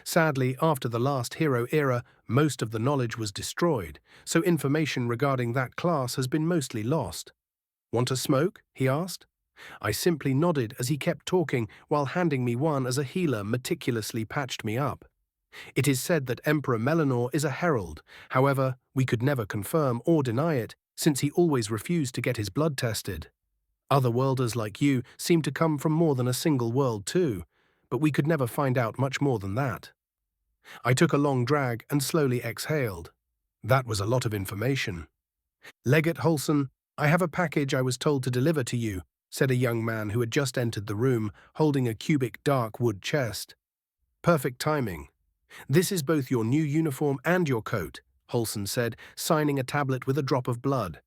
A: Sadly, after the last hero era, most of the knowledge was destroyed, so information regarding that class has been mostly lost. Want a smoke? He asked. I simply nodded as he kept talking while handing me one as a healer meticulously patched me up. It is said that Emperor Melanor is a herald. However, we could never confirm or deny it, since he always refused to get his blood tested. Otherworlders like you seem to come from more than a single world too, but we could never find out much more than that. I took a long drag and slowly exhaled. That was a lot of information. Legate Holson, I have a package I was told to deliver to you, said a young man who had just entered the room, holding a cubic dark wood chest. Perfect timing. This is both your new uniform and your coat, Holson said, signing a tablet with a drop of blood.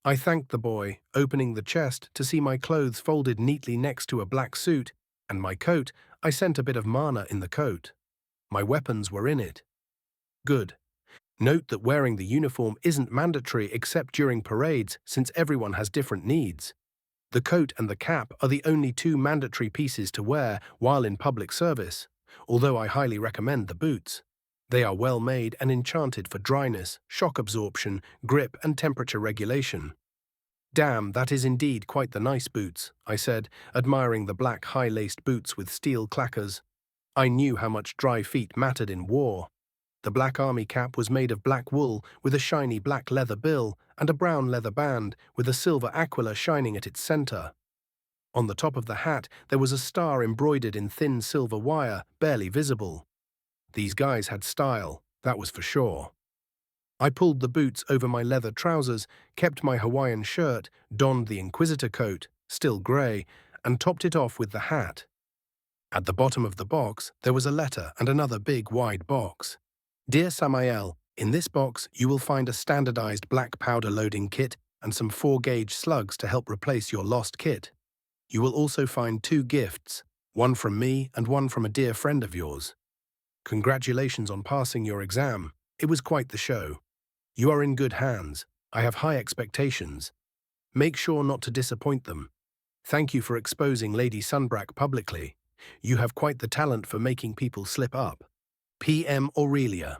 A: I thanked the boy, opening the chest to see my clothes folded neatly next to a black suit, and my coat. I sent a bit of mana in the coat. My weapons were in it. Good. Note that wearing the uniform isn't mandatory except during parades, since everyone has different needs. The coat and the cap are the only two mandatory pieces to wear while in public service, although I highly recommend the boots. They are well made and enchanted for dryness, shock absorption, grip and temperature regulation. Damn, that is indeed quite the nice boots, I said, admiring the black high-laced boots with steel clackers. I knew how much dry feet mattered in war. The black army cap was made of black wool with a shiny black leather bill and a brown leather band with a silver aquila shining at its center. On the top of the hat there was a star embroidered in thin silver wire, barely visible. These guys had style, that was for sure. I pulled the boots over my leather trousers, kept my Hawaiian shirt, donned the Inquisitor coat, still grey, and topped it off with the hat. At the bottom of the box, there was a letter and another big, wide box. Dear Samael, in this box you will find a standardized black powder loading kit and some 4-gauge slugs to help replace your lost kit. You will also find 2 gifts, one from me and one from a dear friend of yours. Congratulations on passing your exam. It was quite the show. You are in good hands. I have high expectations. Make sure not to disappoint them. Thank you for exposing Lady Sunbrack publicly. You have quite the talent for making people slip up. PM Aurelia.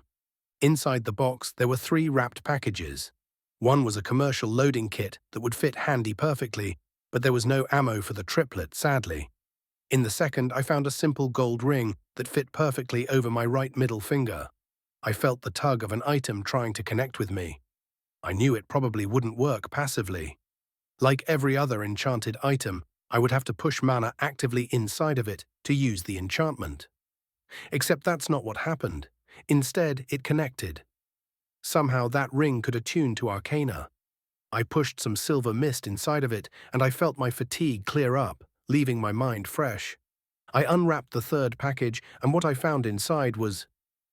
A: Inside the box, there were 3 wrapped packages. One was a commercial loading kit that would fit handy perfectly, but there was no ammo for the triplet, sadly. In the second, I found a simple gold ring that fit perfectly over my right middle finger. I felt the tug of an item trying to connect with me. I knew it probably wouldn't work passively. Like every other enchanted item, I would have to push mana actively inside of it to use the enchantment. Except that's not what happened. Instead, it connected. Somehow that ring could attune to arcana. I pushed some silver mist inside of it, and I felt my fatigue clear up, leaving my mind fresh. I unwrapped the third package, and what I found inside was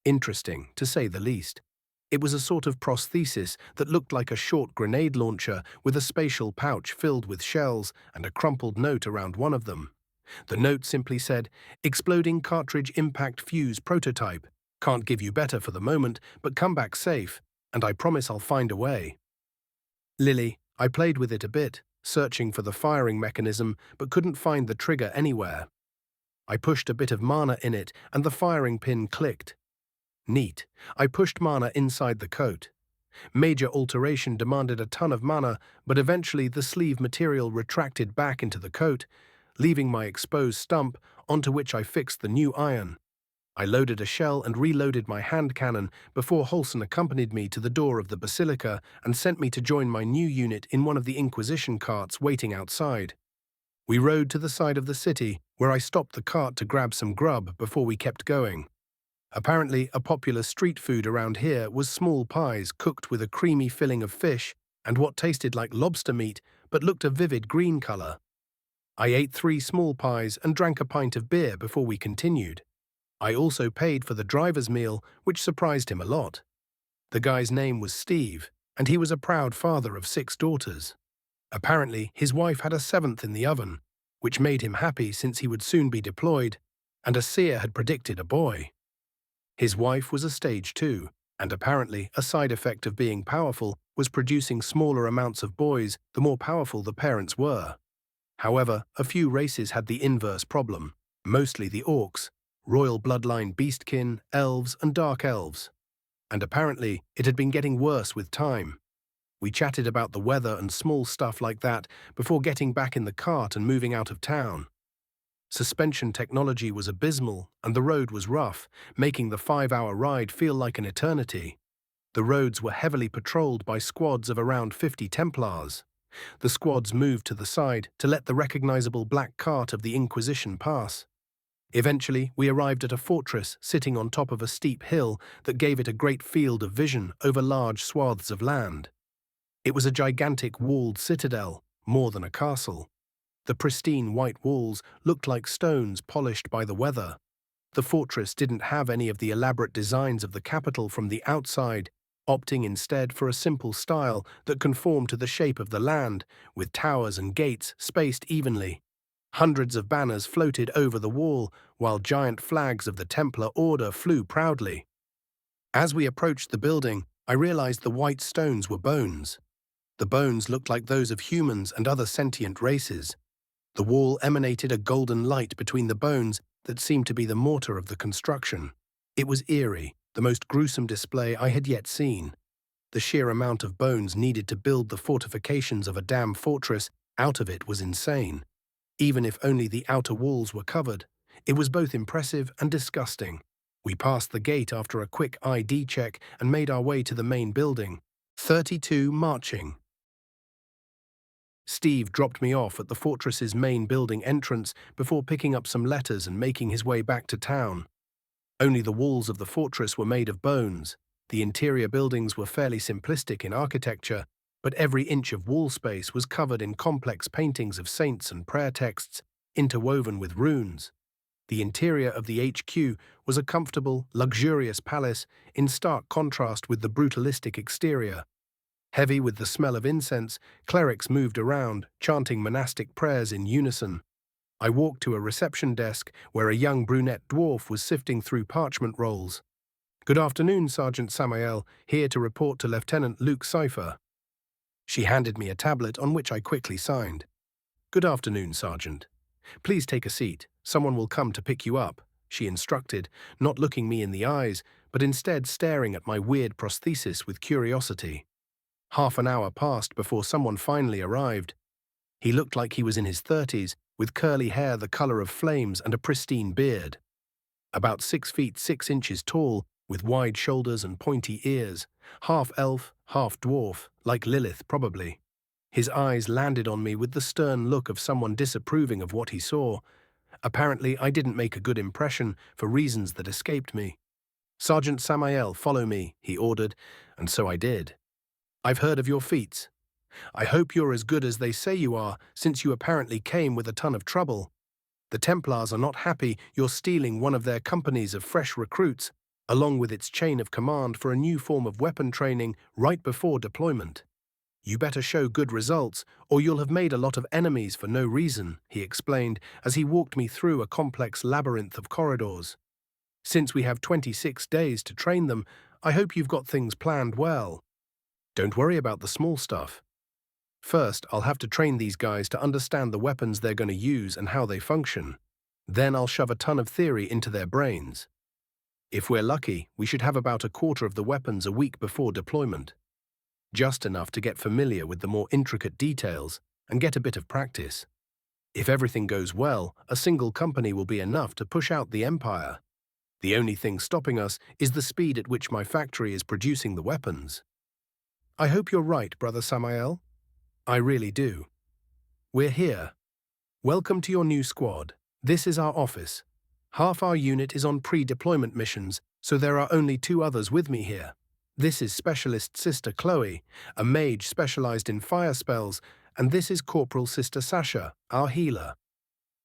A: interesting, to say the least. It was a sort of prosthesis that looked like a short grenade launcher with a spatial pouch filled with shells and a crumpled note around one of them. The note simply said, "Exploding cartridge impact fuse prototype. Can't give you better for the moment, but come back safe, and I promise I'll find a way." Lily, I played with it a bit, searching for the firing mechanism, but couldn't find the trigger anywhere. I pushed a bit of mana in it, and the firing pin clicked. Neat. I pushed mana inside the coat. Major alteration demanded a ton of mana, but eventually the sleeve material retracted back into the coat, leaving my exposed stump, onto which I fixed the new iron. I loaded a shell and reloaded my hand cannon before Holson accompanied me to the door of the basilica and sent me to join my new unit in one of the Inquisition carts waiting outside. We rode to the side of the city, where I stopped the cart to grab some grub before we kept going. Apparently, a popular street food around here was small pies cooked with a creamy filling of fish and what tasted like lobster meat but looked a vivid green color. I ate 3 small pies and drank a pint of beer before we continued. I also paid for the driver's meal, which surprised him a lot. The guy's name was Steve, and he was a proud father of 6 daughters. Apparently, his wife had a 7th in the oven, which made him happy since he would soon be deployed. and a seer had predicted a boy. His wife was a stage 2, and apparently a side effect of being powerful was producing smaller amounts of boys the more powerful the parents were. However, a few races had the inverse problem, mostly the orcs, royal bloodline beastkin, elves, and dark elves. And apparently it had been getting worse with time. We chatted about the weather and small stuff like that before getting back in the cart and moving out of town. Suspension technology was abysmal and the road was rough, making the 5-hour ride feel like an eternity. The roads were heavily patrolled by squads of around 50 Templars. The squads moved to the side to let the recognizable black cart of the Inquisition pass. Eventually, we arrived at a fortress sitting on top of a steep hill that gave it a great field of vision over large swaths of land. It was a gigantic walled citadel, more than a castle. The pristine white walls looked like stones polished by the weather. The fortress didn't have any of the elaborate designs of the capital from the outside, opting instead for a simple style that conformed to the shape of the land, with towers and gates spaced evenly. Hundreds of banners floated over the wall, while giant flags of the Templar Order flew proudly. As we approached the building, I realized the white stones were bones. The bones looked like those of humans and other sentient races. The wall emanated a golden light between the bones that seemed to be the mortar of the construction. It was eerie, the most gruesome display I had yet seen. The sheer amount of bones needed to build the fortifications of a dam fortress out of it was insane. Even if only the outer walls were covered, it was both impressive and disgusting. We passed the gate after a quick ID check and made our way to the main building. 32 marching. Steve dropped me off at the fortress's main building entrance before picking up some letters and making his way back to town. Only the walls of the fortress were made of bones. The interior buildings were fairly simplistic in architecture, but every inch of wall space was covered in complex paintings of saints and prayer texts, interwoven with runes. The interior of the HQ was a comfortable, luxurious palace in stark contrast with the brutalistic exterior. Heavy with the smell of incense, clerics moved around, chanting monastic prayers in unison. I walked to a reception desk where a young brunette dwarf was sifting through parchment rolls. "Good afternoon, Sergeant Samael, here to report to Lieutenant Luke Cypher." She handed me a tablet on which I quickly signed. "Good afternoon, Sergeant. Please take a seat. Someone will come to pick you up," she instructed, not looking me in the eyes, but instead staring at my weird prosthesis with curiosity. Half an hour passed before someone finally arrived. He looked like he was in his 30s, with curly hair the color of flames and a pristine beard. About 6 feet 6 inches tall, with wide shoulders and pointy ears, half elf, half dwarf, like Lilith probably. His eyes landed on me with the stern look of someone disapproving of what he saw. Apparently, I didn't make a good impression for reasons that escaped me. "Sergeant Samael, follow me," he ordered, and so I did. "I've heard of your feats. I hope you're as good as they say you are, since you apparently came with a ton of trouble. The Templars are not happy you're stealing one of their companies of fresh recruits, along with its chain of command for a new form of weapon training right before deployment. You better show good results, or you'll have made a lot of enemies for no reason," he explained as he walked me through a complex labyrinth of corridors. "Since we have 26 days to train them, I hope you've got things planned well. Don't worry about the small stuff. First, I'll have to train these guys to understand the weapons they're going to use and how they function. Then I'll shove a ton of theory into their brains. If we're lucky, we should have about a quarter of the weapons a week before deployment. Just enough to get familiar with the more intricate details and get a bit of practice. If everything goes well, a single company will be enough to push out the Empire. The only thing stopping us is the speed at which my factory is producing the weapons." "I hope you're right, Brother Samael." "I really do. We're here. Welcome to your new squad. This is our office. Half our unit is on pre-deployment missions, so there are only 2 others with me here. This is Specialist Sister Chloe, a mage specialized in fire spells, and this is Corporal Sister Sasha, our healer.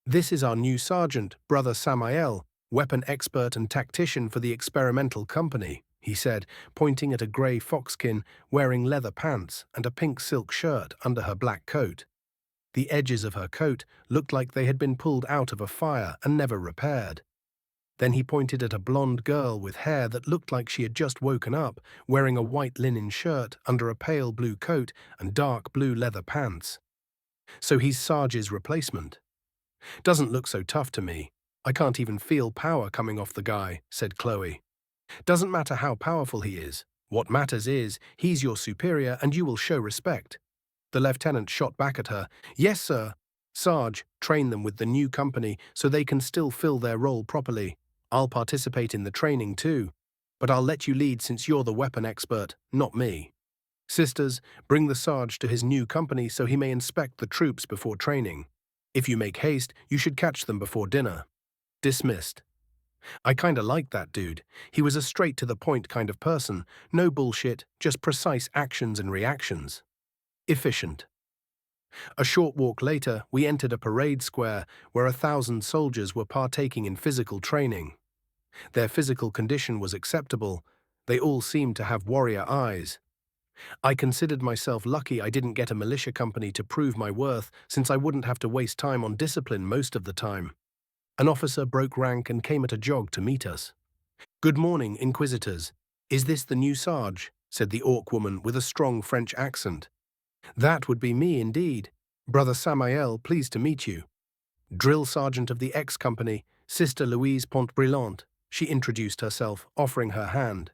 A: This is our new sergeant, Brother Samael, weapon expert and tactician for the experimental company," he said, pointing at a grey foxkin wearing leather pants and a pink silk shirt under her black coat. The edges of her coat looked like they had been pulled out of a fire and never repaired. Then he pointed at a blonde girl with hair that looked like she had just woken up, wearing a white linen shirt under a pale blue coat and dark blue leather pants. So he's Sarge's replacement. Doesn't look so tough to me. I can't even feel power coming off the guy, said Chloe. Doesn't matter how powerful he is. What matters is, he's your superior and you will show respect. The lieutenant shot back at her. Yes, sir. Sarge, train them with the new company so they can still fill their role properly. I'll participate in the training too. But I'll let you lead since you're the weapon expert, not me. Sisters, bring the Sarge to his new company so he may inspect the troops before training. If you make haste, you should catch them before dinner. Dismissed. I kinda liked that dude. He was a straight-to-the-point kind of person. No bullshit, just precise actions and reactions. Efficient. A short walk later, we entered a parade square where 1,000 soldiers were partaking in physical training. Their physical condition was acceptable. They all seemed to have warrior eyes. I considered myself lucky I didn't get a militia company to prove my worth, since I wouldn't have to waste time on discipline most of the time. An officer broke rank and came at a jog to meet us. Good morning, Inquisitors. Is this the new Sarge? Said the Orc woman with a strong French accent. That would be me indeed. Brother Samael, pleased to meet you. Drill Sergeant of the X Company, Sister Louise Pontbrillante. She introduced herself, offering her hand.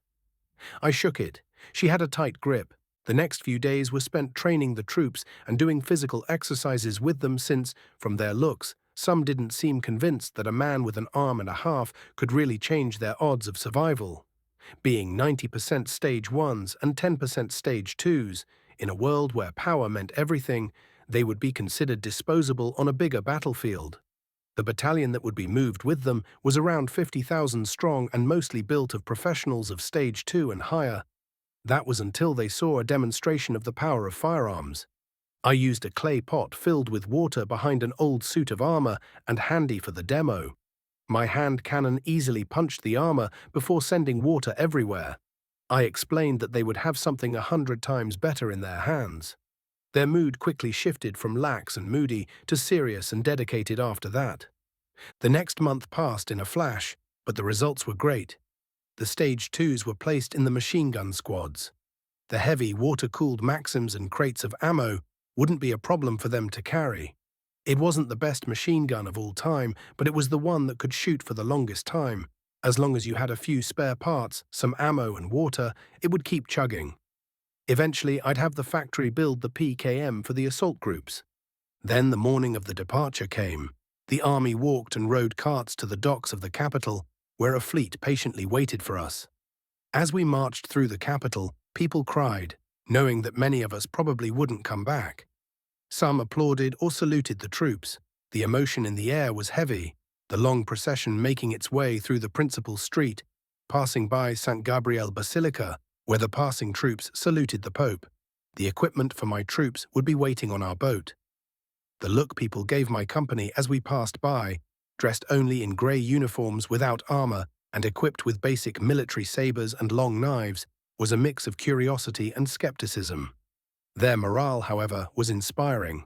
A: I shook it. She had a tight grip. The next few days were spent training the troops and doing physical exercises with them since, from their looks, some didn't seem convinced that a man with an arm and a half could really change their odds of survival. Being 90% stage 1s and 10% stage 2s, in a world where power meant everything, they would be considered disposable on a bigger battlefield. The battalion that would be moved with them was around 50,000 strong and mostly built of professionals of stage 2 and higher. That was until they saw a demonstration of the power of firearms. I used a clay pot filled with water behind an old suit of armor and handy for the demo. My hand cannon easily punched the armor before sending water everywhere. I explained that they would have something 100 times better in their hands. Their mood quickly shifted from lax and moody to serious and dedicated after that. The next month passed in a flash, but the results were great. The stage 2s were placed in the machine gun squads. The heavy, water-cooled Maxims and crates of ammo wouldn't be a problem for them to carry. It wasn't the best machine gun of all time, but it was the one that could shoot for the longest time. As long as you had a few spare parts, some ammo and water, it would keep chugging. Eventually, I'd have the factory build the PKM for the assault groups. Then the morning of the departure came. The army walked and rode carts to the docks of the capital, where a fleet patiently waited for us. As we marched through the capital, people cried, knowing that many of us probably wouldn't come back. Some applauded or saluted the troops. The emotion in the air was heavy, the long procession making its way through the principal street, passing by St. Gabriel Basilica, where the passing troops saluted the Pope. The equipment for my troops would be waiting on our boat. The look people gave my company as we passed by, dressed only in grey uniforms without armor and equipped with basic military sabers and long knives, was a mix of curiosity and skepticism. Their morale, however, was inspiring.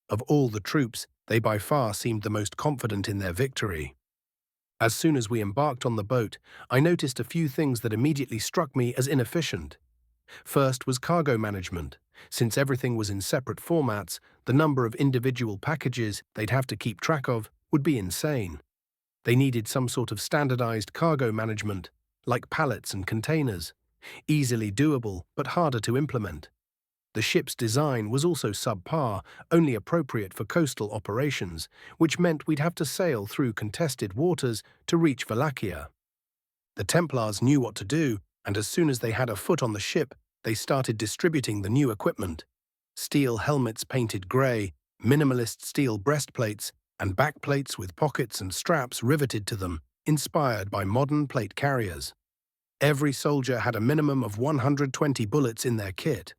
A: Of all the troops, they by far seemed the most confident in their victory. As soon as we embarked on the boat, I noticed a few things that immediately struck me as inefficient. First was cargo management. Since everything was in separate formats, the number of individual packages they'd have to keep track of would be insane. They needed some sort of standardized cargo management, like pallets and containers. Easily doable, but harder to implement. The ship's design was also subpar, only appropriate for coastal operations, which meant we'd have to sail through contested waters to reach Wallachia. The Templars knew what to do, and as soon as they had a foot on the ship, they started distributing the new equipment. Steel helmets painted grey, minimalist steel breastplates, and backplates with pockets and straps riveted to them, inspired by modern plate carriers. Every soldier had a minimum of 120 bullets in their kit.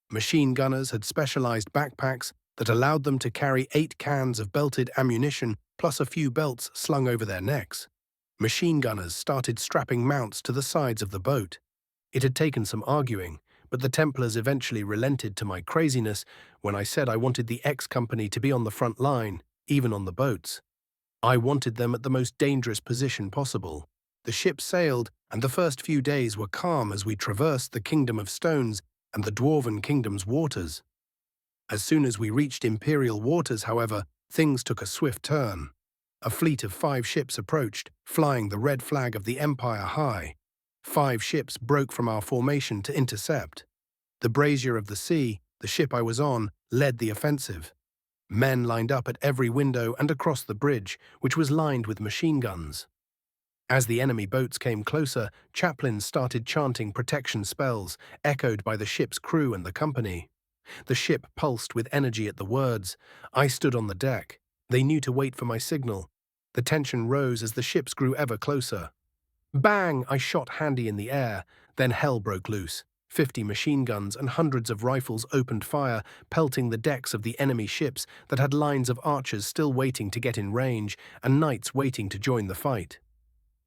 A: Machine gunners had specialized backpacks that allowed them to carry 8 cans of belted ammunition plus a few belts slung over their necks. Machine gunners started strapping mounts to the sides of the boat. It had taken some arguing, but the Templars eventually relented to my craziness when I said I wanted the X Company to be on the front line, even on the boats. I wanted them at the most dangerous position possible. The ship sailed, and the first few days were calm as we traversed the Kingdom of Stones and the Dwarven Kingdom's waters. As soon as we reached Imperial waters, however, things took a swift turn. A fleet of 5 ships approached, flying the red flag of the Empire high. 5 ships broke from our formation to intercept. The Brazier of the Sea, the ship I was on, led the offensive. Men lined up at every window and across the bridge, which was lined with machine guns. As the enemy boats came closer, chaplains started chanting protection spells, echoed by the ship's crew and the company. The ship pulsed with energy at the words. I stood on the deck. They knew to wait for my signal. The tension rose as the ships grew ever closer. Bang! I shot Handy in the air. Then hell broke loose. 50 machine guns and hundreds of rifles opened fire, pelting the decks of the enemy ships that had lines of archers still waiting to get in range and knights waiting to join the fight.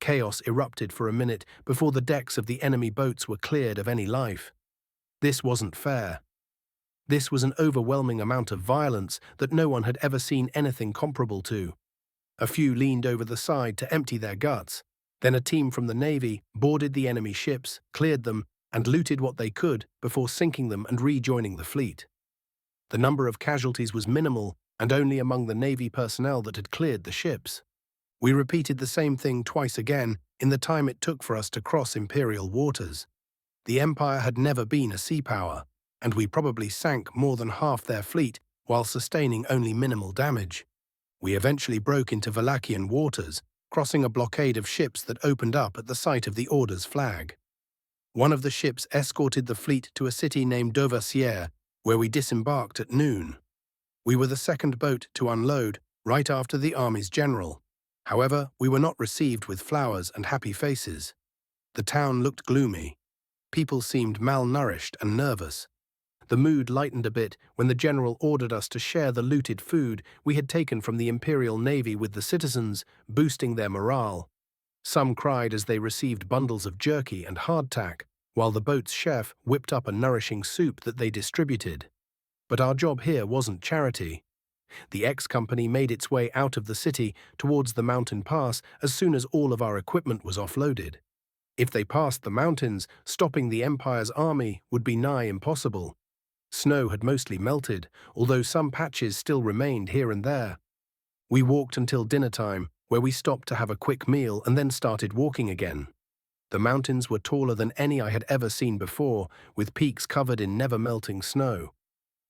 A: Chaos erupted for a minute before the decks of the enemy boats were cleared of any life. This wasn't fair. This was an overwhelming amount of violence that no one had ever seen anything comparable to. A few leaned over the side to empty their guts. Then a team from the Navy boarded the enemy ships, cleared them, and looted what they could before sinking them and rejoining the fleet. The number of casualties was minimal and only among the Navy personnel that had cleared the ships. We repeated the same thing twice again in the time it took for us to cross Imperial waters. The Empire had never been a sea power, and we probably sank more than half their fleet while sustaining only minimal damage. We eventually broke into Valachian waters, crossing a blockade of ships that opened up at the sight of the Order's flag. One of the ships escorted the fleet to a city named Dauversière, where we disembarked at noon. We were the second boat to unload, right after the army's general. However, we were not received with flowers and happy faces. The town looked gloomy. People seemed malnourished and nervous. The mood lightened a bit when the general ordered us to share the looted food we had taken from the Imperial Navy with the citizens, boosting their morale. Some cried as they received bundles of jerky and hardtack, while the boat's chef whipped up a nourishing soup that they distributed. But our job here wasn't charity. The X Company made its way out of the city towards the mountain pass as soon as all of our equipment was offloaded. If they passed the mountains, stopping the Empire's army would be nigh impossible. Snow had mostly melted, although some patches still remained here and there. We walked until dinner time, where we stopped to have a quick meal and then started walking again. The mountains were taller than any I had ever seen before, with peaks covered in never-melting snow.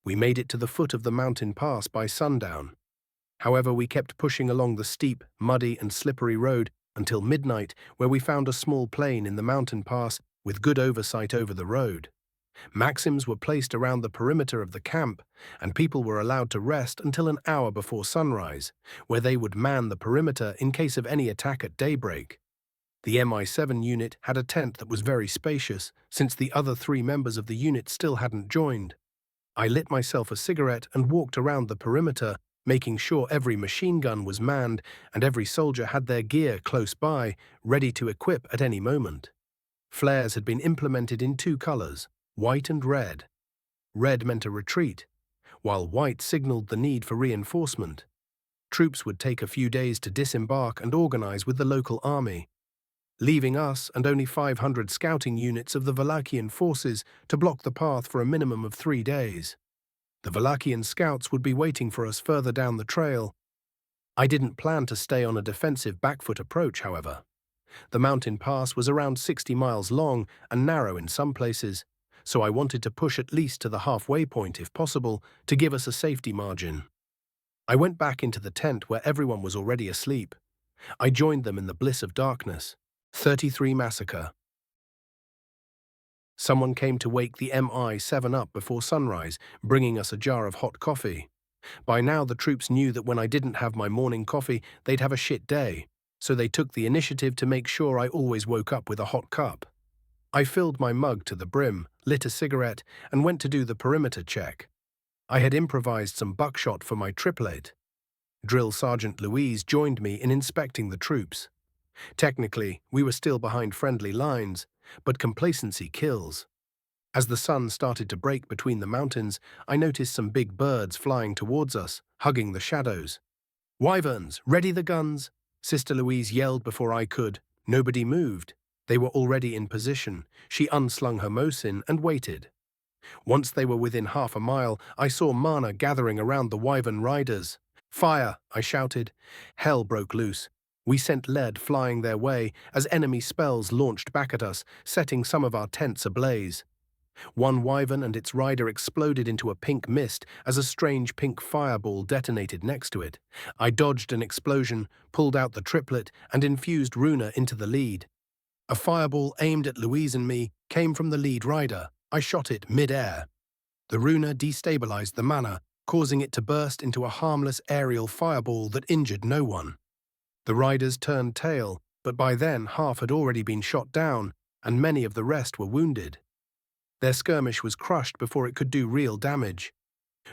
A: We made it to the foot of the mountain pass by sundown. However, we kept pushing along the steep, muddy and slippery road until midnight, where we found a small plain in the mountain pass with good oversight over the road. Maxims were placed around the perimeter of the camp, and people were allowed to rest until an hour before sunrise, where they would man the perimeter in case of any attack at daybreak. The MI7 unit had a tent that was very spacious, since the other 3 members of the unit still hadn't joined. I lit myself a cigarette and walked around the perimeter, making sure every machine gun was manned and every soldier had their gear close by, ready to equip at any moment. Flares had been implemented in 2 colors, white and red. Red meant a retreat, while white signaled the need for reinforcement. Troops would take a few days to disembark and organize with the local army, leaving us and only 500 scouting units of the Valachian forces to block the path for a minimum of 3 days. The Valachian scouts would be waiting for us further down the trail. I didn't plan to stay on a defensive backfoot approach, however. The mountain pass was around 60 miles long and narrow in some places, so I wanted to push at least to the halfway point if possible to give us a safety margin. I went back into the tent where everyone was already asleep. I joined them in the bliss of darkness. 33 Massacre. Someone came to wake the MI7 up before sunrise, bringing us a jar of hot coffee. By now the troops knew that when I didn't have my morning coffee, they'd have a shit day, so they took the initiative to make sure I always woke up with a hot cup. I filled my mug to the brim, lit a cigarette, and went to do the perimeter check. I had improvised some buckshot for my triplet. Drill Sergeant Louise joined me in inspecting the troops. Technically, we were still behind friendly lines, but complacency kills. As the sun started to break between the mountains, I noticed some big birds flying towards us, hugging the shadows. "Wyverns, ready the guns!" Sister Louise yelled before I could. Nobody moved. They were already in position. She unslung her Mosin and waited. Once they were within half a mile, I saw mana gathering around the Wyvern riders. "Fire!" I shouted. Hell broke loose. We sent lead flying their way as enemy spells launched back at us, setting some of our tents ablaze. One wyvern and its rider exploded into a pink mist as a strange pink fireball detonated next to it. I dodged an explosion, pulled out the triplet, and infused Runa into the lead. A fireball aimed at Louise and me came from the lead rider. I shot it mid-air. The Runa destabilized the mana, causing it to burst into a harmless aerial fireball that injured no one. The riders turned tail, but by then half had already been shot down, and many of the rest were wounded. Their skirmish was crushed before it could do real damage.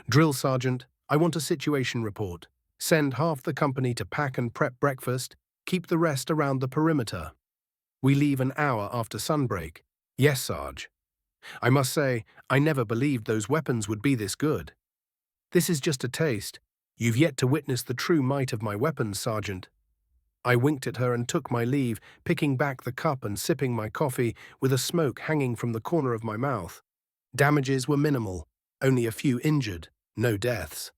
A: "Drill Sergeant, I want a situation report. Send half the company to pack and prep breakfast, keep the rest around the perimeter. We leave an hour after sunbreak." "Yes, Sarge." I must say, I never believed those weapons would be this good. "This is just a taste. You've yet to witness the true might of my weapons, Sergeant." I winked at her and took my leave, picking back the cup and sipping my coffee with a smoke hanging from the corner of my mouth. Damages were minimal, only a few injured, no deaths.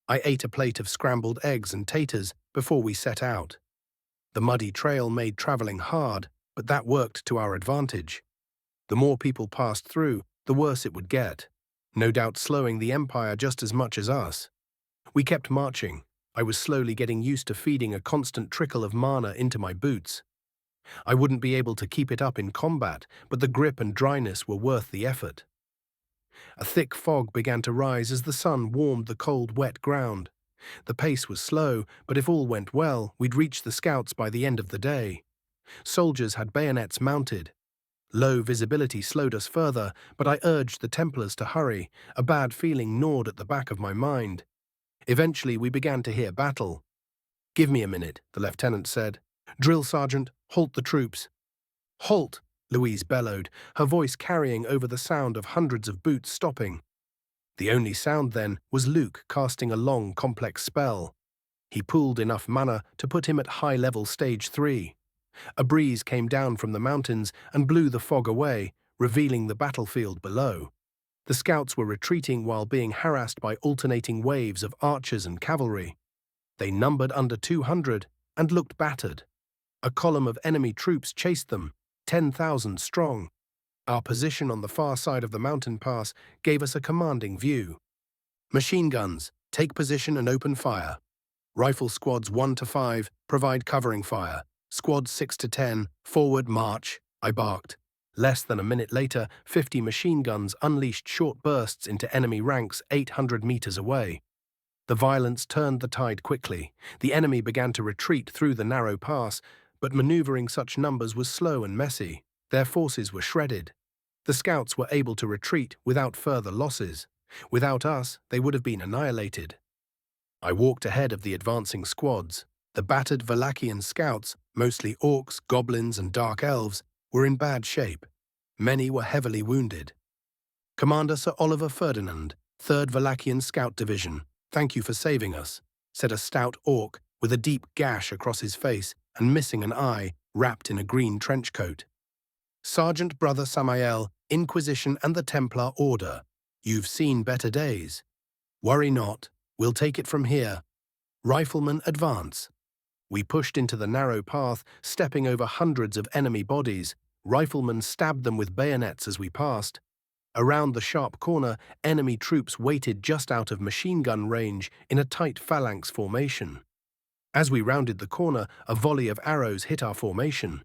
A: I ate a plate of scrambled eggs and taters before we set out. The muddy trail made traveling hard, but that worked to our advantage. The more people passed through, the worse it would get, no doubt slowing the Empire just as much as us. We kept marching. I was slowly getting used to feeding a constant trickle of mana into my boots. I wouldn't be able to keep it up in combat, but the grip and dryness were worth the effort. A thick fog began to rise as the sun warmed the cold, wet ground. The pace was slow, but if all went well, we'd reach the scouts by the end of the day. Soldiers had bayonets mounted. Low visibility slowed us further, but I urged the Templars to hurry. A bad feeling gnawed at the back of my mind. Eventually, we began to hear battle. "Give me a minute," the lieutenant said. "Drill Sergeant, halt the troops." "Halt!" Louise bellowed, her voice carrying over the sound of hundreds of boots stopping. The only sound then was Luke casting a long, complex spell. He pooled enough mana to put him at high-level stage 3. A breeze came down from the mountains and blew the fog away, revealing the battlefield below. The scouts were retreating while being harassed by alternating waves of archers and cavalry. They numbered under 200 and looked battered. A column of enemy troops chased them, 10,000 strong. Our position on the far side of the mountain pass gave us a commanding view. "Machine guns, take position and open fire. Rifle squads 1 to 5 provide covering fire. Squads 6 to 10, forward march," I barked. Less than a minute later, 50 machine guns unleashed short bursts into enemy ranks 800 meters away. The violence turned the tide quickly. The enemy began to retreat through the narrow pass, but maneuvering such numbers was slow and messy. Their forces were shredded. The scouts were able to retreat without further losses. Without us, they would have been annihilated. I walked ahead of the advancing squads. The battered Valachian scouts, mostly orcs, goblins, and dark elves, were in bad shape. Many were heavily wounded. "Commander Sir Oliver Ferdinand, 3rd Valachian Scout Division, thank you for saving us," said a stout orc with a deep gash across his face and missing an eye, wrapped in a green trench coat. "Sergeant Brother Samael, Inquisition and the Templar Order. You've seen better days. Worry not, we'll take it from here. Riflemen, advance." We pushed into the narrow path, stepping over hundreds of enemy bodies. Riflemen stabbed them with bayonets as we passed. Around the sharp corner, enemy troops waited just out of machine gun range in a tight phalanx formation. As we rounded the corner, a volley of arrows hit our formation.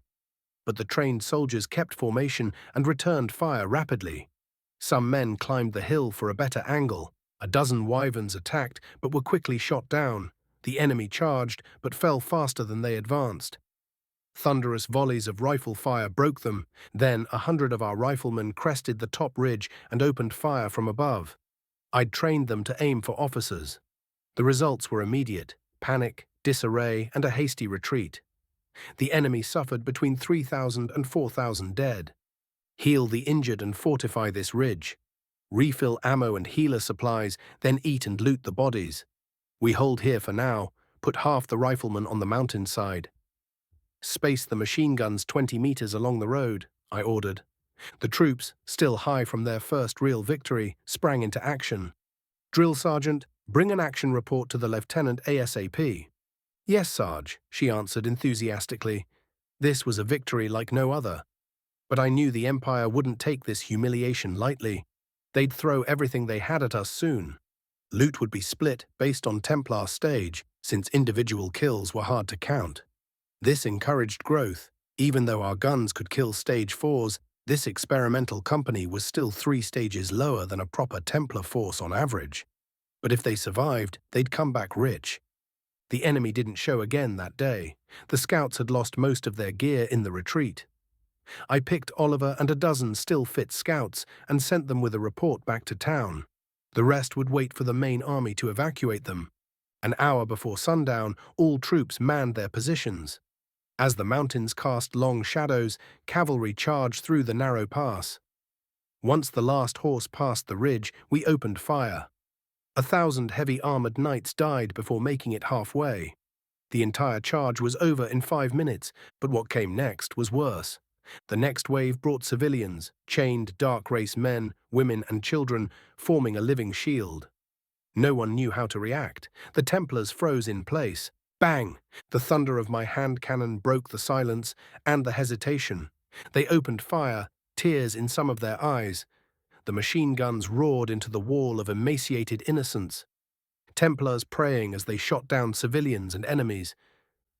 A: But the trained soldiers kept formation and returned fire rapidly. Some men climbed the hill for a better angle. A dozen wyverns attacked, but were quickly shot down. The enemy charged, but fell faster than they advanced. Thunderous volleys of rifle fire broke them. Then 100 of our riflemen crested the top ridge and opened fire from above. I'd trained them to aim for officers. The results were immediate: panic, disarray, and a hasty retreat. The enemy suffered between 3,000 and 4,000 dead. Heal the injured and fortify this ridge. Refill ammo and healer supplies, then eat and loot the bodies. We hold here for now. Put half the riflemen on the mountainside. Space the machine guns 20 meters along the road, I ordered. The troops, still high from their first real victory, sprang into action. Drill Sergeant, bring an action report to the Lieutenant ASAP. Yes, Sarge, she answered enthusiastically. This was a victory like no other. But I knew the Empire wouldn't take this humiliation lightly. They'd throw everything they had at us soon. Loot would be split based on Templar stage, since individual kills were hard to count. This encouraged growth. Even though our guns could kill stage 4s, this experimental company was still 3 stages lower than a proper Templar force on average. But if they survived, they'd come back rich. The enemy didn't show again that day. The scouts had lost most of their gear in the retreat. I picked Oliver and a dozen still-fit scouts and sent them with a report back to town. The rest would wait for the main army to evacuate them. An hour before sundown, all troops manned their positions. As the mountains cast long shadows, cavalry charged through the narrow pass. Once the last horse passed the ridge, we opened fire. 1,000 heavy armored knights died before making it halfway. The entire charge was over in 5 minutes, but what came next was worse. The next wave brought civilians, chained dark race men, women and children, forming a living shield. No one knew how to react. The Templars froze in place. Bang! The thunder of my hand cannon broke the silence and the hesitation. They opened fire, tears in some of their eyes. The machine guns roared into the wall of emaciated innocents. Templars praying as they shot down civilians and enemies.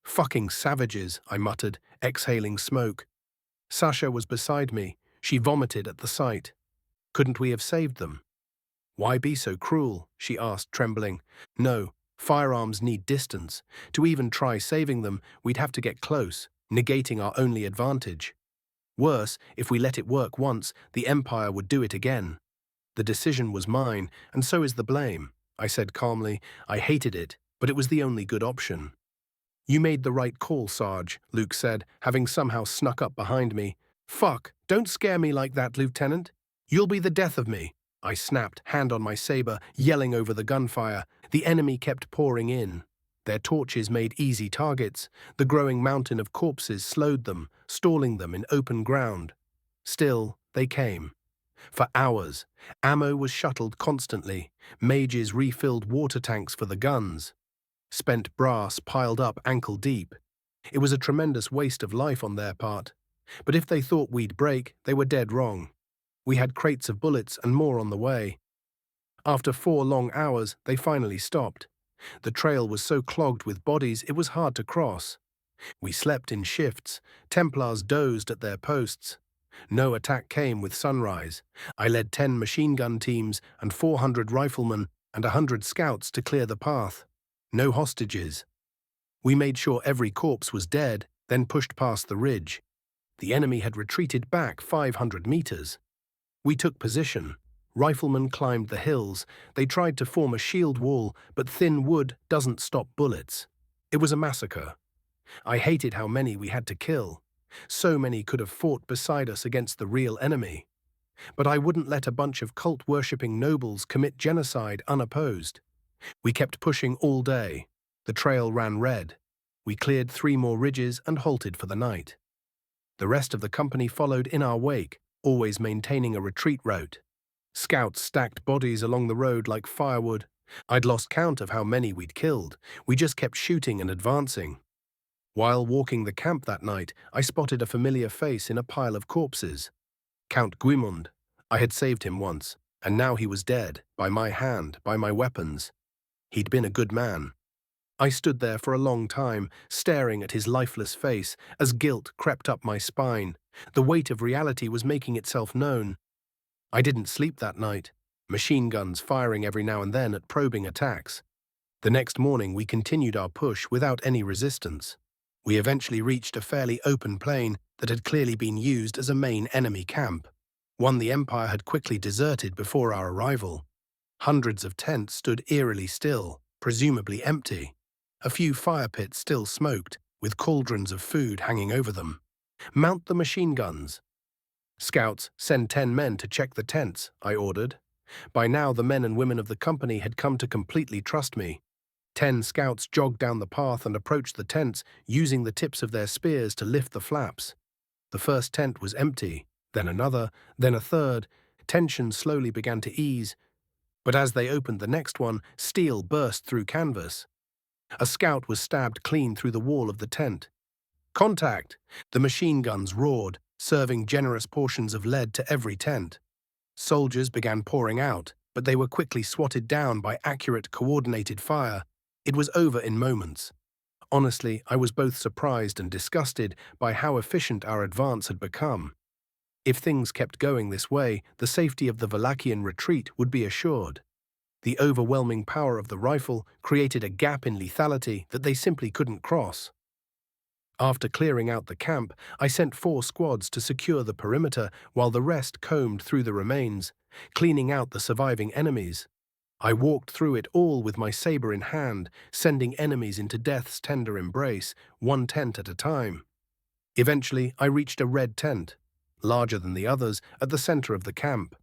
A: Fucking savages, I muttered, exhaling smoke. Sasha was beside me. She vomited at the sight. Couldn't we have saved them? Why be so cruel? She asked, trembling. No, firearms need distance. To even try saving them, we'd have to get close, negating our only advantage. Worse, if we let it work once, the Empire would do it again. The decision was mine, and so is the blame, I said calmly. I hated it, but it was the only good option. You made the right call, Sarge, Luke said, having somehow snuck up behind me. Fuck, don't scare me like that, Lieutenant. You'll be the death of me. I snapped, hand on my saber, yelling over the gunfire. The enemy kept pouring in. Their torches made easy targets. The growing mountain of corpses slowed them, stalling them in open ground. Still, they came. For hours, ammo was shuttled constantly. Mages refilled water tanks for the guns. Spent brass piled up ankle-deep. It was a tremendous waste of life on their part. But if they thought we'd break, they were dead wrong. We had crates of bullets and more on the way. After 4 long hours, they finally stopped. The trail was so clogged with bodies it was hard to cross. We slept in shifts. Templars dozed at their posts. No attack came with sunrise. I led 10 machine gun teams and 400 riflemen and 100 scouts to clear the path. No hostages. We made sure every corpse was dead, then pushed past the ridge. The enemy had retreated back 500 meters. We took position. Riflemen climbed the hills. They tried to form a shield wall, but thin wood doesn't stop bullets. It was a massacre. I hated how many we had to kill. So many could have fought beside us against the real enemy. But I wouldn't let a bunch of cult-worshipping nobles commit genocide unopposed. We kept pushing all day. The trail ran red. We cleared 3 more ridges and halted for the night. The rest of the company followed in our wake, always maintaining a retreat route. Scouts stacked bodies along the road like firewood. I'd lost count of how many we'd killed. We just kept shooting and advancing. While walking the camp that night, I spotted a familiar face in a pile of corpses. Count Guimund. I had saved him once, and now he was dead, by my hand, by my weapons. He'd been a good man. I stood there for a long time, staring at his lifeless face, as guilt crept up my spine. The weight of reality was making itself known. I didn't sleep that night, machine guns firing every now and then at probing attacks. The next morning we continued our push without any resistance. We eventually reached a fairly open plain that had clearly been used as a main enemy camp, one the Empire had quickly deserted before our arrival. Hundreds of tents stood eerily still, presumably empty. A few fire pits still smoked, with cauldrons of food hanging over them. Mount the machine guns. Scouts, send 10 men to check the tents, I ordered. By now the men and women of the company had come to completely trust me. 10 scouts jogged down the path and approached the tents, using the tips of their spears to lift the flaps. The first tent was empty, then another, then a third. Tension slowly began to ease, but as they opened the next one, steel burst through canvas. A scout was stabbed clean through the wall of the tent. Contact! The machine guns roared, serving generous portions of lead to every tent. Soldiers began pouring out, but they were quickly swatted down by accurate, coordinated fire. It was over in moments. Honestly, I was both surprised and disgusted by how efficient our advance had become. If things kept going this way, the safety of the Valachian retreat would be assured. The overwhelming power of the rifle created a gap in lethality that they simply couldn't cross. After clearing out the camp, I sent 4 squads to secure the perimeter while the rest combed through the remains, cleaning out the surviving enemies. I walked through it all with my saber in hand, sending enemies into death's tender embrace, one tent at a time. Eventually, I reached a red tent, larger than the others, at the center of the camp.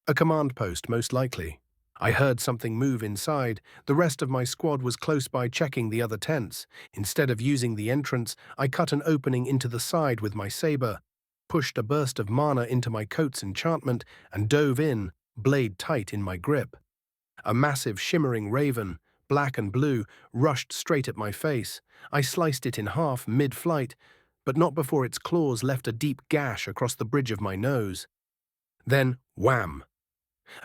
A: A command post, most likely. I heard something move inside. The rest of my squad was close by checking the other tents. Instead of using the entrance, I cut an opening into the side with my saber, pushed a burst of mana into my coat's enchantment, and dove in, blade tight in my grip. A massive shimmering raven, black and blue, rushed straight at my face. I sliced it in half mid-flight, but not before its claws left a deep gash across the bridge of my nose. Then, wham!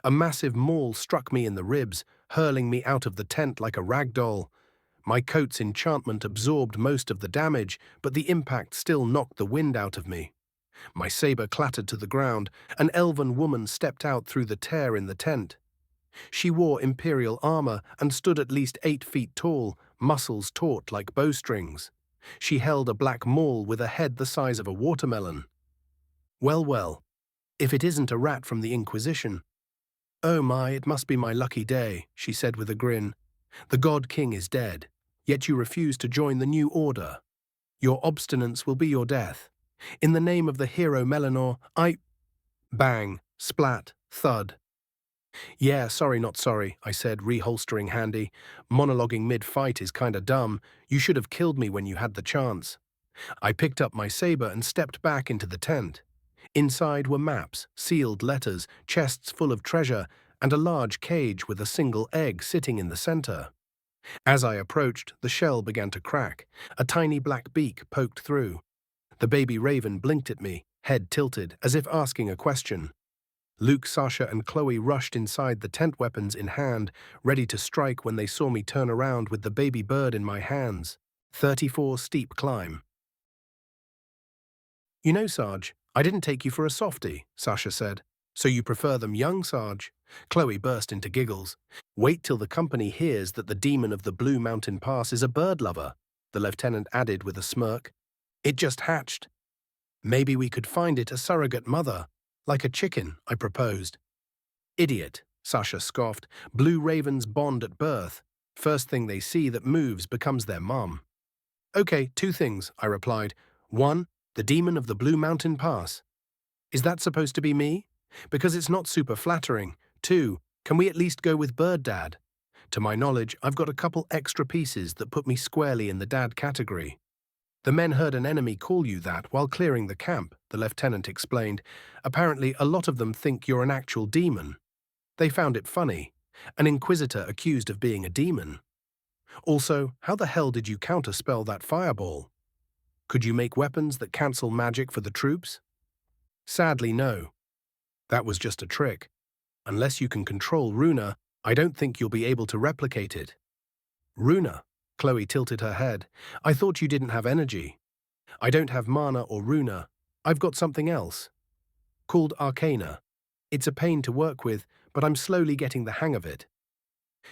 A: A massive maul struck me in the ribs, hurling me out of the tent like a rag doll. My coat's enchantment absorbed most of the damage, but the impact still knocked the wind out of me. My saber clattered to the ground. An elven woman stepped out through the tear in the tent. She wore imperial armor and stood at least 8 feet tall, muscles taut like bowstrings. She held a black maul with a head the size of a watermelon. Well, well, if it isn't a rat from the Inquisition. "Oh my, it must be my lucky day," she said with a grin. "The God King is dead, yet you refuse to join the new order. Your obstinance will be your death. In the name of the hero Melanor, I—" Bang, splat, thud. "Yeah, sorry not sorry," I said, reholstering handy. "Monologuing mid-fight is kinda dumb. You should have killed me when you had the chance." I picked up my saber and stepped back into the tent. Inside were maps, sealed letters, chests full of treasure, and a large cage with a single egg sitting in the center. As I approached, the shell began to crack. A tiny black beak poked through. The baby raven blinked at me, head tilted, as if asking a question. Luke, Sasha, and Chloe rushed inside the tent, weapons in hand, ready to strike when they saw me turn around with the baby bird in my hands. 34 steep climb. "You know, Sarge, I didn't take you for a softie," Sasha said. "So you prefer them young, Sarge?" Chloe burst into giggles. "Wait till the company hears that the demon of the Blue Mountain Pass is a bird lover," the lieutenant added with a smirk. "It just hatched. Maybe we could find it a surrogate mother, like a chicken," I proposed. "Idiot," Sasha scoffed. "Blue ravens bond at birth. First thing they see that moves becomes their mom." "Okay, 2 things," I replied. 1, the demon of the Blue Mountain Pass. Is that supposed to be me? Because it's not super flattering. 2, can we at least go with Bird Dad? To my knowledge, I've got a couple extra pieces that put me squarely in the dad category. "The men heard an enemy call you that while clearing the camp," the lieutenant explained. "Apparently, a lot of them think you're an actual demon. They found it funny. An inquisitor accused of being a demon. Also, how the hell did you counterspell that fireball? Could you make weapons that cancel magic for the troops?" "Sadly, no. That was just a trick. Unless you can control Runa, I don't think you'll be able to replicate it." "Runa?" Chloe tilted her head. "I thought you didn't have energy." "I don't have mana or Runa. I've got something else. Called Arcana. It's a pain to work with, but I'm slowly getting the hang of it."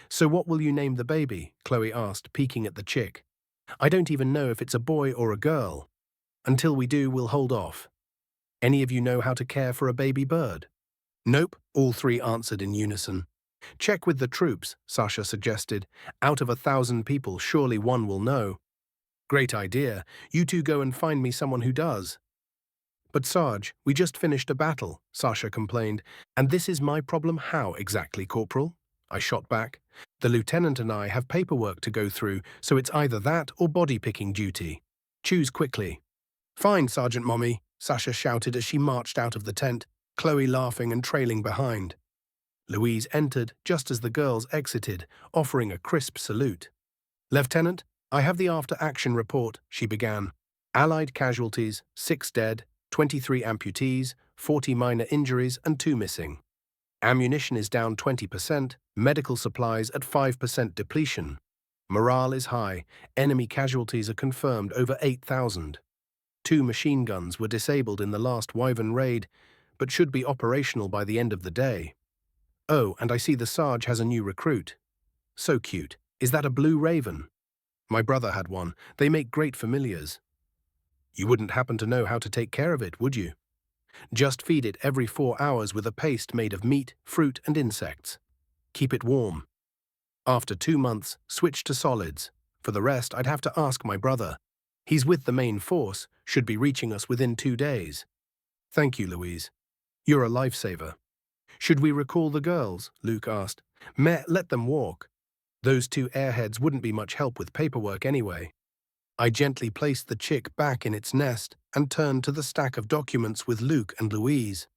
A: "So what will you name the baby?" Chloe asked, peeking at the chick. "I don't even know if it's a boy or a girl. Until we do, we'll hold off. Any of you know how to care for a baby bird?" "Nope," all 3 answered in unison. "Check with the troops," Sasha suggested. "Out of 1,000 people, surely one will know." "Great idea. You 2 go and find me someone who does." "But Sarge, we just finished a battle," Sasha complained. "And this is my problem how exactly, Corporal?" I shot back. The lieutenant and I have paperwork to go through, so it's either that or body-picking duty. Choose quickly. Fine, Sergeant Mommy, Sasha shouted as she marched out of the tent, Chloe laughing and trailing behind. Louise entered just as the girls exited, offering a crisp salute. Lieutenant, I have the after-action report, she began. Allied casualties, 6 dead, 23 amputees, 40 minor injuries and 2 missing. Ammunition is down 20%, medical supplies at 5% depletion. Morale is high, enemy casualties are confirmed over 8,000. 2 machine guns were disabled in the last Wyvern raid, but should be operational by the end of the day. Oh, and I see the Sarge has a new recruit. So cute. Is that a blue raven? My brother had one. They make great familiars. You wouldn't happen to know how to take care of it, would you? Just feed it every 4 hours with a paste made of meat, fruit, and insects. Keep it warm. After 2 months, switch to solids. For the rest, I'd have to ask my brother. He's with the main force, should be reaching us within 2 days. Thank you, Louise. You're a lifesaver. Should we recall the girls? Luke asked. Meh, let them walk. Those 2 airheads wouldn't be much help with paperwork anyway. I gently placed the chick back in its nest and turned to the stack of documents with Luke and Louise.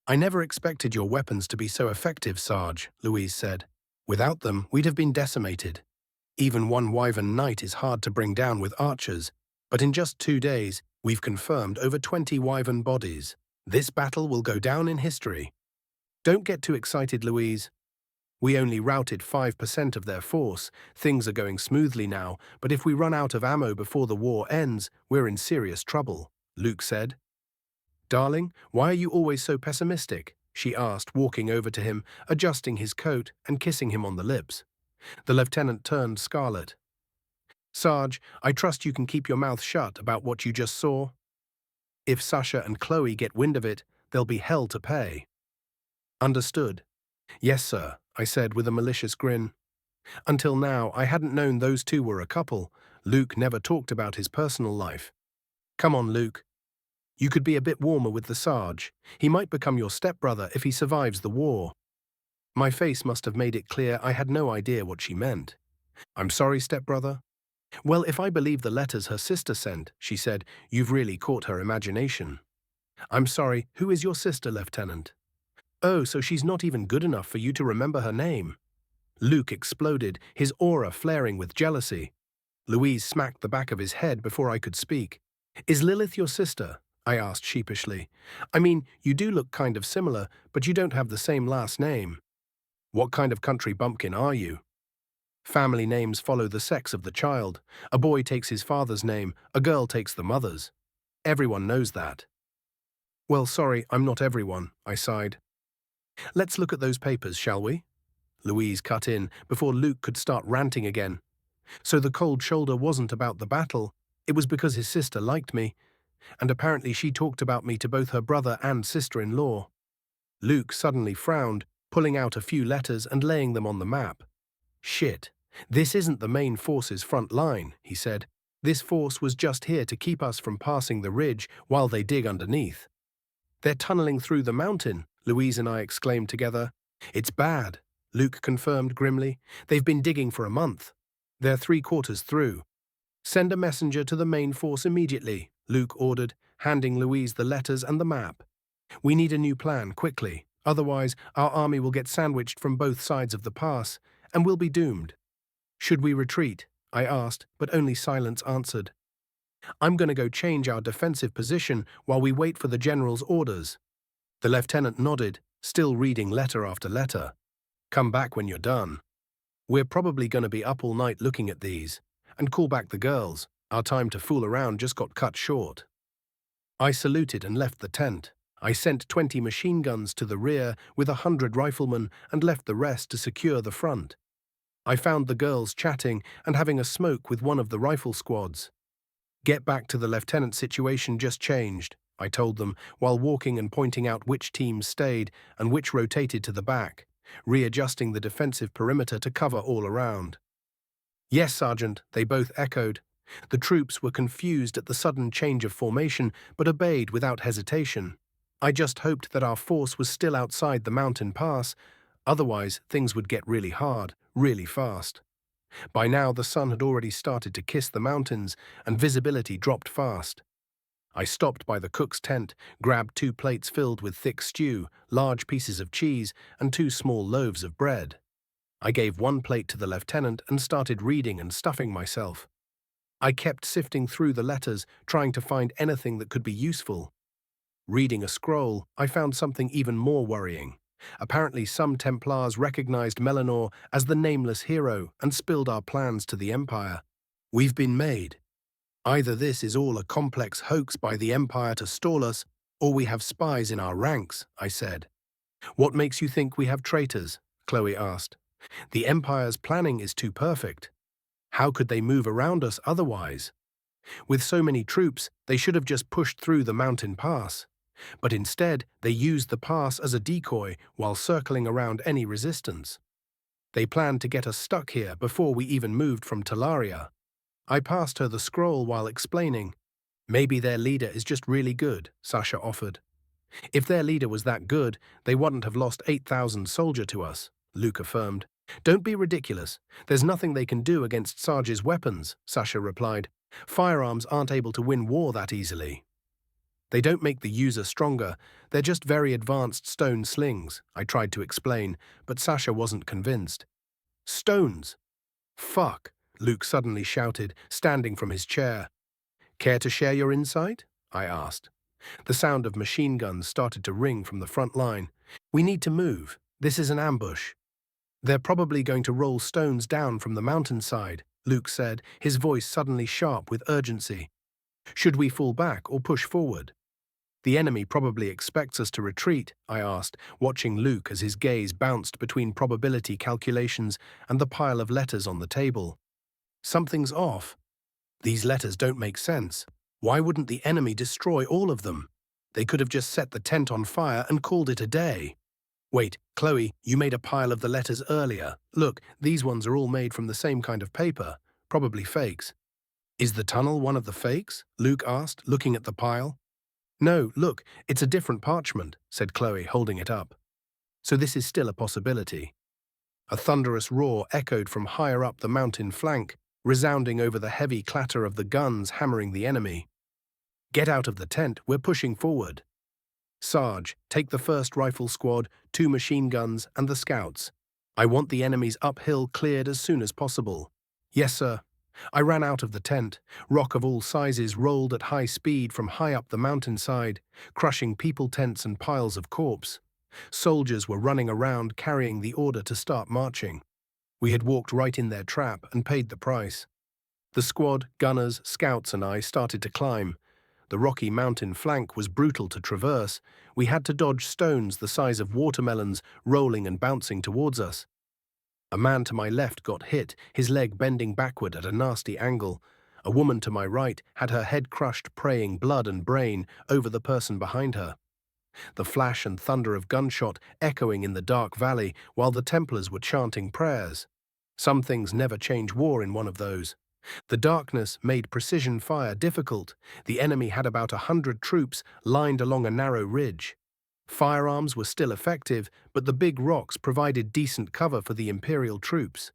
A: I never expected your weapons to be so effective, Sarge, Louise said. Without them, we'd have been decimated. Even one Wyvern Knight is hard to bring down with archers, but in just 2 days, we've confirmed over 20 Wyvern bodies. This battle will go down in history. Don't get too excited, Louise. We only routed 5% of their force. Things are going smoothly now, but if we run out of ammo before the war ends, we're in serious trouble, Luke said. Darling, why are you always so pessimistic? She asked, walking over to him, adjusting his coat and kissing him on the lips. The lieutenant turned scarlet. Sarge, I trust you can keep your mouth shut about what you just saw. If Sasha and Chloe get wind of it, there'll be hell to pay. Understood. Yes, sir, I said with a malicious grin. Until now, I hadn't known those 2 were a couple. Luke never talked about his personal life. Come on, Luke. You could be a bit warmer with the Sarge. He might become your stepbrother if he survives the war. My face must have made it clear I had no idea what she meant. I'm sorry, stepbrother. Well, if I believe the letters her sister sent, she said, you've really caught her imagination. I'm sorry, who is your sister, Lieutenant? Oh, so she's not even good enough for you to remember her name. Luke exploded, his aura flaring with jealousy. Louise smacked the back of his head before I could speak. Is Lilith your sister? I asked sheepishly. I mean, you do look kind of similar, but you don't have the same last name. What kind of country bumpkin are you? Family names follow the sex of the child. A boy takes his father's name, a girl takes the mother's. Everyone knows that. Well, sorry, I'm not everyone, I sighed. Let's look at those papers, shall we? Louise cut in before Luke could start ranting again. So the cold shoulder wasn't about the battle, it was because his sister liked me, and apparently she talked about me to both her brother and sister-in-law. Luke suddenly frowned, pulling out a few letters and laying them on the map. Shit, this isn't the main force's front line, he said. This force was just here to keep us from passing the ridge while they dig underneath. They're tunneling through the mountain, Louise and I exclaimed together. It's bad, Luke confirmed grimly. They've been digging for a month. They're 3/4 through. Send a messenger to the main force immediately, Luke ordered, handing Louise the letters and the map. We need a new plan, quickly. Otherwise, our army will get sandwiched from both sides of the pass, and we'll be doomed. Should we retreat? I asked, but only silence answered. I'm going to go change our defensive position while we wait for the general's orders. The lieutenant nodded, still reading letter after letter. Come back when you're done. We're probably going to be up all night looking at these. And call back the girls. Our time to fool around just got cut short. I saluted and left the tent. I sent 20 machine guns to the rear with 100 riflemen and left the rest to secure the front. I found the girls chatting and having a smoke with one of the rifle squads. Get back to the lieutenant's situation just changed, I told them, while walking and pointing out which teams stayed and which rotated to the back, readjusting the defensive perimeter to cover all around. Yes, Sergeant, they both echoed. The troops were confused at the sudden change of formation, but obeyed without hesitation. I just hoped that our force was still outside the mountain pass. Otherwise, things would get really hard, really fast. By now, the sun had already started to kiss the mountains, and visibility dropped fast. I stopped by the cook's tent, grabbed 2 plates filled with thick stew, large pieces of cheese, and 2 small loaves of bread. I gave 1 plate to the lieutenant and started reading and stuffing myself. I kept sifting through the letters, trying to find anything that could be useful. Reading a scroll, I found something even more worrying. Apparently, some Templars recognized Melanor as the nameless hero and spilled our plans to the Empire. We've been made. Either this is all a complex hoax by the Empire to stall us, or we have spies in our ranks, I said. What makes you think we have traitors? Chloe asked. The Empire's planning is too perfect. How could they move around us otherwise? With so many troops, they should have just pushed through the mountain pass. But instead, they used the pass as a decoy while circling around any resistance. They planned to get us stuck here before we even moved from Talaria. I passed her the scroll while explaining. Maybe their leader is just really good, Sasha offered. If their leader was that good, they wouldn't have lost 8,000 soldiers to us, Luke affirmed. Don't be ridiculous. There's nothing they can do against Sarge's weapons, Sasha replied. Firearms aren't able to win war that easily. They don't make the user stronger, they're just very advanced stone slings, I tried to explain, but Sasha wasn't convinced. Stones? Fuck, Luke suddenly shouted, standing from his chair. Care to share your insight? I asked. The sound of machine guns started to ring from the front line. We need to move. This is an ambush. They're probably going to roll stones down from the mountainside, Luke said, his voice suddenly sharp with urgency. Should we fall back or push forward? The enemy probably expects us to retreat, I asked, watching Luke as his gaze bounced between probability calculations and the pile of letters on the table. Something's off. These letters don't make sense. Why wouldn't the enemy destroy all of them? They could have just set the tent on fire and called it a day. Wait, Chloe, you made a pile of the letters earlier. Look, these ones are all made from the same kind of paper, probably fakes. Is the tunnel one of the fakes? Luke asked, looking at the pile. No, look, it's a different parchment, said Chloe, holding it up. So this is still a possibility. A thunderous roar echoed from higher up the mountain flank, resounding over the heavy clatter of the guns hammering the enemy. Get out of the tent, we're pushing forward. Sarge, take the first rifle squad, 2 machine guns, and the scouts. I want the enemy's uphill cleared as soon as possible. Yes, sir. I ran out of the tent. Rock of all sizes rolled at high speed from high up the mountainside, crushing people tents and piles of corpse. Soldiers were running around carrying the order to start marching. We had walked right in their trap and paid the price. The squad, gunners, scouts and I started to climb. The rocky mountain flank was brutal to traverse. We had to dodge stones the size of watermelons rolling and bouncing towards us. A man to my left got hit, his leg bending backward at a nasty angle. A woman to my right had her head crushed, praying blood and brain over the person behind her. The flash and thunder of gunshot echoing in the dark valley while the Templars were chanting prayers. Some things never change war in one of those. The darkness made precision fire difficult. The enemy had about 100 troops lined along a narrow ridge. Firearms were still effective, but the big rocks provided decent cover for the Imperial troops.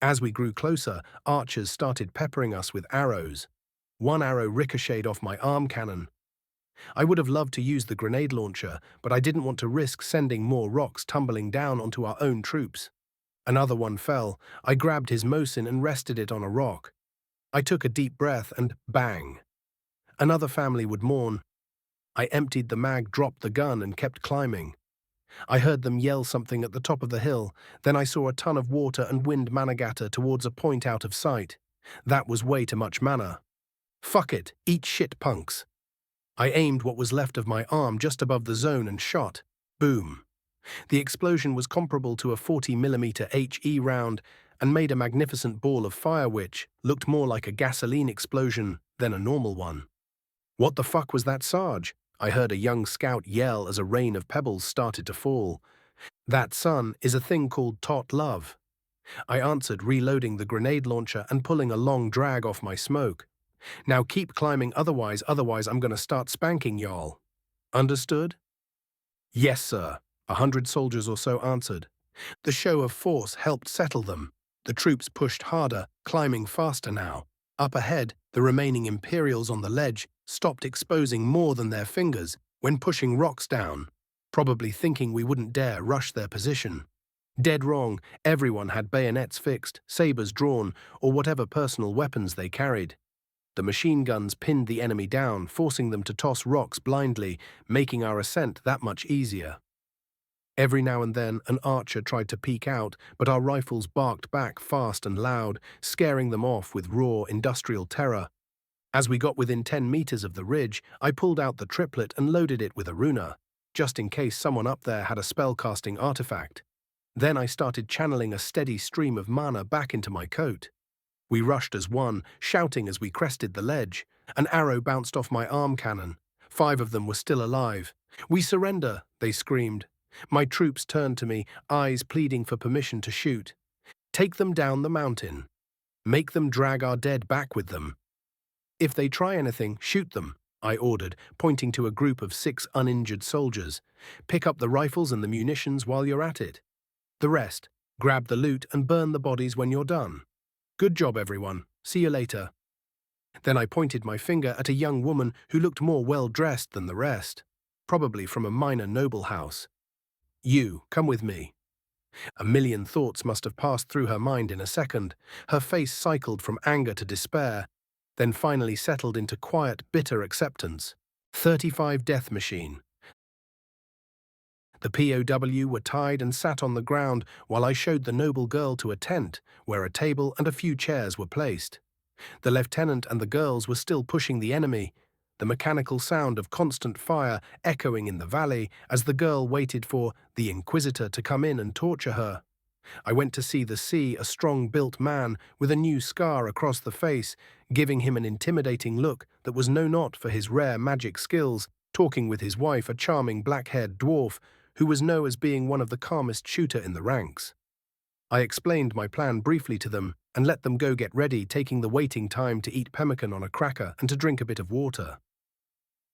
A: As we grew closer, archers started peppering us with arrows. One arrow ricocheted off my arm cannon. I would have loved to use the grenade launcher, but I didn't want to risk sending more rocks tumbling down onto our own troops. Another one fell. I grabbed his Mosin and rested it on a rock. I took a deep breath and bang. Another family would mourn. I emptied the mag, dropped the gun, and kept climbing. I heard them yell something at the top of the hill. Then I saw a ton of water and wind Managatta towards a point out of sight. That was way too much mana. Fuck it, eat shit, punks. I aimed what was left of my arm just above the zone and shot. Boom. The explosion was comparable to a 40mm HE round and made a magnificent ball of fire which looked more like a gasoline explosion than a normal one. What the fuck was that, Sarge? I heard a young scout yell as a rain of pebbles started to fall. That, son, is a thing called taut love. I answered, reloading the grenade launcher and pulling a long drag off my smoke. Now keep climbing, otherwise I'm gonna start spanking y'all. Understood? Yes, sir, 100 soldiers or so answered. The show of force helped settle them. The troops pushed harder, climbing faster now. Up ahead, the remaining Imperials on the ledge stopped exposing more than their fingers when pushing rocks down, probably thinking we wouldn't dare rush their position. Dead wrong, everyone had bayonets fixed, sabers drawn, or whatever personal weapons they carried. The machine guns pinned the enemy down, forcing them to toss rocks blindly, making our ascent that much easier. Every now and then, an archer tried to peek out, but our rifles barked back fast and loud, scaring them off with raw, industrial terror. As we got within 10 meters of the ridge, I pulled out the triplet and loaded it with a runa, just in case someone up there had a spellcasting artifact. Then I started channeling a steady stream of mana back into my coat. We rushed as one, shouting as we crested the ledge. An arrow bounced off my arm cannon. 5 of them were still alive. "We surrender," they screamed. My troops turned to me, eyes pleading for permission to shoot. "Take them down the mountain. Make them drag our dead back with them. If they try anything, shoot them," I ordered, pointing to a group of 6 uninjured soldiers. "Pick up the rifles and the munitions while you're at it. The rest, grab the loot and burn the bodies when you're done. Good job, everyone. See you later." Then I pointed my finger at a young woman who looked more well-dressed than the rest, probably from a minor noble house. "You, come with me." A million thoughts must have passed through her mind in a second. Her face cycled from anger to despair, then finally settled into quiet, bitter acceptance. 35 Death Machine. The POW were tied and sat on the ground while I showed the noble girl to a tent where a table and a few chairs were placed. The lieutenant and the girls were still pushing the enemy, the mechanical sound of constant fire echoing in the valley as the girl waited for the Inquisitor to come in and torture her. I went to see a strong-built man with a new scar across the face, giving him an intimidating look that was no not for his rare magic skills, talking with his wife, a charming black-haired dwarf who was known as being one of the calmest shooter in the ranks. I explained my plan briefly to them and let them go get ready, taking the waiting time to eat pemmican on a cracker and to drink a bit of water.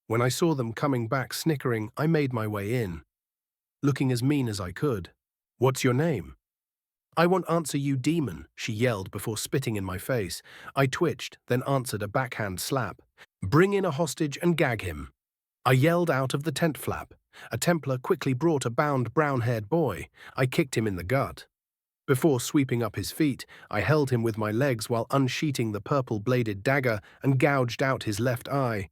A: When I saw them coming back snickering, I made my way in, looking as mean as I could. "What's your name?" "I won't answer you, demon," she yelled before spitting in my face. I twitched, then answered a backhand slap. "Bring in a hostage and gag him." I yelled out of the tent flap. A Templar quickly brought a bound brown-haired boy. I kicked him in the gut. Before sweeping up his feet, I held him with my legs while unsheathing the purple-bladed dagger and gouged out his left eye.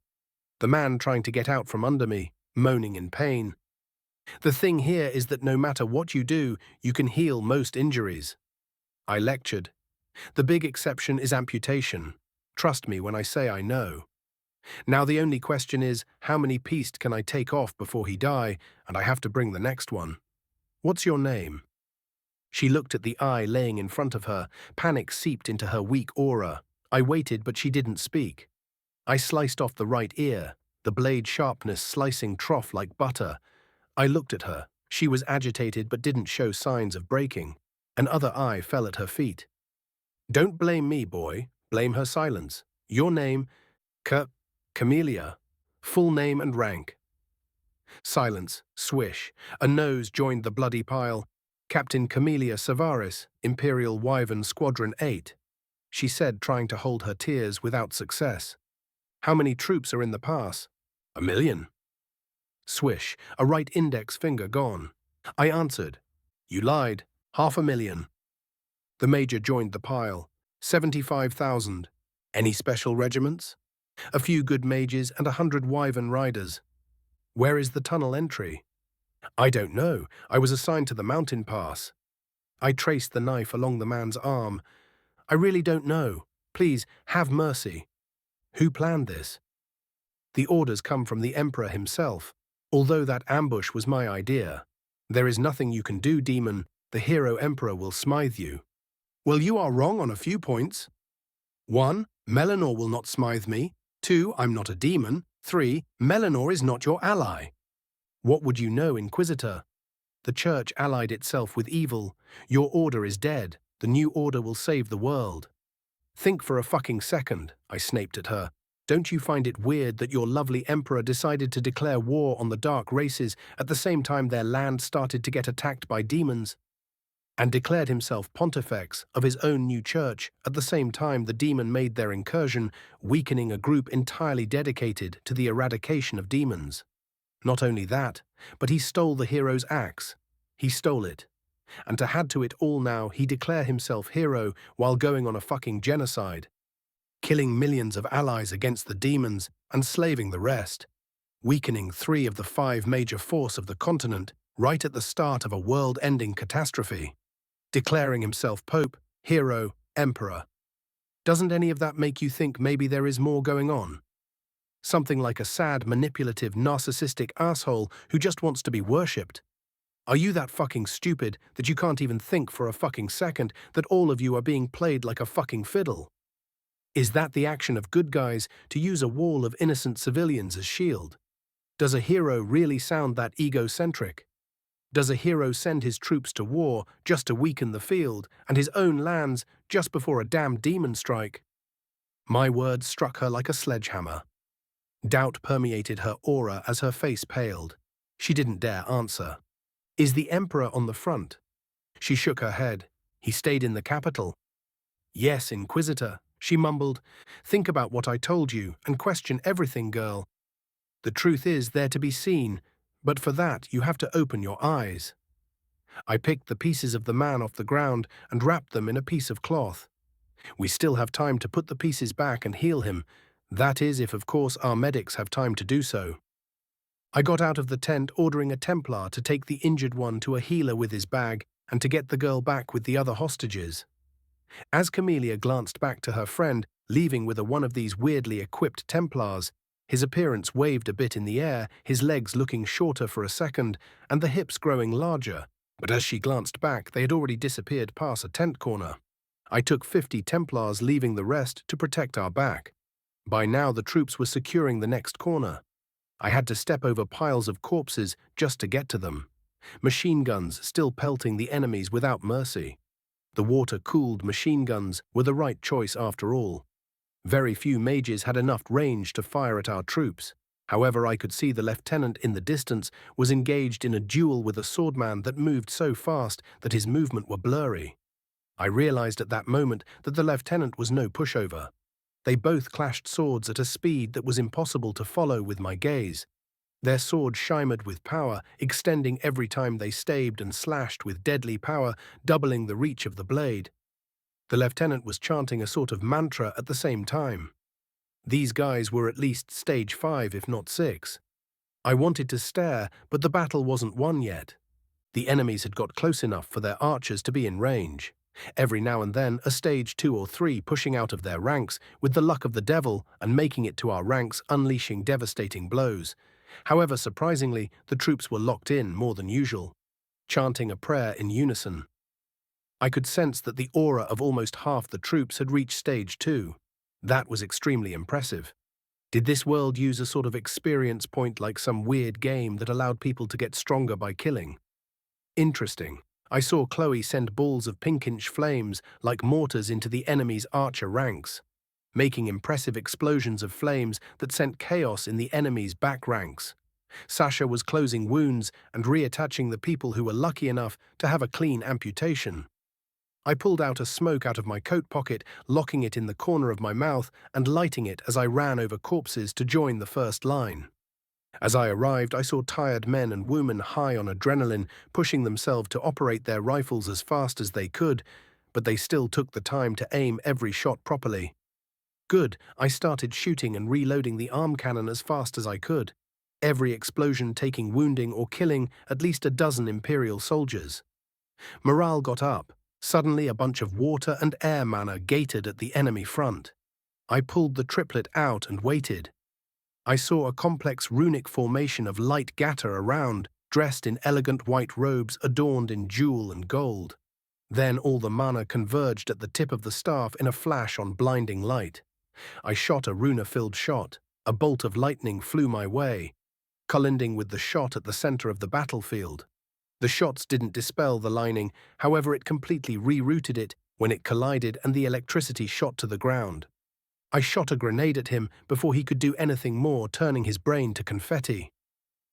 A: The man trying to get out from under me, moaning in pain. "The thing here is that no matter what you do, you can heal most injuries," I lectured. "The big exception is amputation. Trust me when I say I know. Now the only question is, how many pieces can I take off before he die, and I have to bring the next one. What's your name?" She looked at the eye laying in front of her. Panic seeped into her weak aura. I waited, but she didn't speak. I sliced off the right ear, the blade sharpness slicing trough like butter. I looked at her. She was agitated but didn't show signs of breaking. Another eye fell at her feet. "Don't blame me, boy. Blame her silence. Your name, Camellia. Full name and rank." Silence. Swish. A nose joined the bloody pile. "Captain Camellia Savaris, Imperial Wyvern Squadron 8. She said, trying to hold her tears without success. "How many troops are in the pass?" "1 million. Swish, a right index finger gone. I answered. "You lied. 500,000. The major joined the pile. 75,000. "Any special regiments?" "A few good mages and 100 wyvern riders." "Where is the tunnel entry?" "I don't know. I was assigned to the mountain pass." I traced the knife along the man's arm. "I really don't know. Please, have mercy." "Who planned this?" "The orders come from the Emperor himself. Although that ambush was my idea. There is nothing you can do, demon. The hero Emperor will smite you." "Well, you are wrong on a few points. 1. Melanor will not smite me. 2. I'm not a demon. 3. Melanor is not your ally." "What would you know, Inquisitor? The Church allied itself with evil. Your order is dead. The new order will save the world." "Think for a fucking second," I snaped at her. "Don't you find it weird that your lovely Emperor decided to declare war on the dark races at the same time their land started to get attacked by demons? and declared himself pontifex of his own new church. At the same time, the demon made their incursion, weakening a group entirely dedicated to the eradication of demons. Not only that, but he stole the hero's axe. He stole it. And to add to it all now, he declared himself hero while going on a fucking genocide, killing millions of allies against the demons and slaving the rest, weakening 3 of the 5 major force of the continent right at the start of a world-ending catastrophe, declaring himself Pope, hero, emperor. Doesn't any of that make you think maybe there is more going on? Something like a sad, manipulative, narcissistic asshole who just wants to be worshipped? Are you that fucking stupid that you can't even think for a fucking second that all of you are being played like a fucking fiddle? Is that the action of good guys to use a wall of innocent civilians as shield? Does a hero really sound that egocentric? Does a hero send his troops to war just to weaken the field and his own lands just before a damn demon strike? My words struck her like a sledgehammer. Doubt permeated her aura as her face paled. She didn't dare answer. Is the Emperor on the front? She shook her head. He stayed in the capital. Yes, Inquisitor, she mumbled. Think about what I told you and question everything, girl. The truth is there to be seen, but for that you have to open your eyes. I picked the pieces of the man off the ground and wrapped them in a piece of cloth. We still have time to put the pieces back and heal him. That is, if of course our medics have time to do so. I got out of the tent, ordering a Templar to take the injured one to a healer with his bag and to get the girl back with the other hostages. As Camellia glanced back to her friend, leaving with one of these weirdly equipped Templars, his appearance waved a bit in the air, his legs looking shorter for a second and the hips growing larger, but as she glanced back, they had already disappeared past a tent corner. I took 50 Templars, leaving the rest to protect our back. By now the troops were securing the next corner. I had to step over piles of corpses just to get to them. Machine guns still pelting the enemies without mercy. The water-cooled machine guns were the right choice after all. Very few mages had enough range to fire at our troops. However, I could see the lieutenant in the distance was engaged in a duel with a swordman that moved so fast that his movement were blurry. I realized at that moment that the lieutenant was no pushover. They both clashed swords at a speed that was impossible to follow with my gaze. Their swords shimmered with power, extending every time they stabbed and slashed with deadly power, doubling the reach of the blade. The lieutenant was chanting a sort of mantra at the same time. These guys were at least stage 5, if not 6. I wanted to stare, but the battle wasn't won yet. The enemies had got close enough for their archers to be in range. Every now and then, a stage 2 or 3 pushing out of their ranks with the luck of the devil and making it to our ranks, unleashing devastating blows. However, surprisingly, the troops were locked in more than usual, chanting a prayer in unison. I could sense that the aura of almost half the troops had reached stage 2. That was extremely impressive. Did this world use a sort of experience point like some weird game that allowed people to get stronger by killing? Interesting. I saw Chloe send balls of pinkish flames like mortars into the enemy's archer ranks, making impressive explosions of flames that sent chaos in the enemy's back ranks. Sasha was closing wounds and reattaching the people who were lucky enough to have a clean amputation. I pulled out a smoke out of my coat pocket, locking it in the corner of my mouth and lighting it as I ran over corpses to join the first line. As I arrived, I saw tired men and women high on adrenaline, pushing themselves to operate their rifles as fast as they could, but they still took the time to aim every shot properly. Good, I started shooting and reloading the arm cannon as fast as I could, every explosion taking wounding or killing at least a dozen Imperial soldiers. Morale got up. Suddenly a bunch of water and air mana gated at the enemy front. I pulled the triplet out and waited. I saw a complex runic formation of light gatter around, dressed in elegant white robes adorned in jewel and gold. Then all the mana converged at the tip of the staff in a flash on blinding light. I shot a runa-filled shot. A bolt of lightning flew my way, colliding with the shot at the center of the battlefield. The shots didn't dispel the lining, however it completely rerouted it when it collided and the electricity shot to the ground. I shot a grenade at him before he could do anything more, turning his brain to confetti.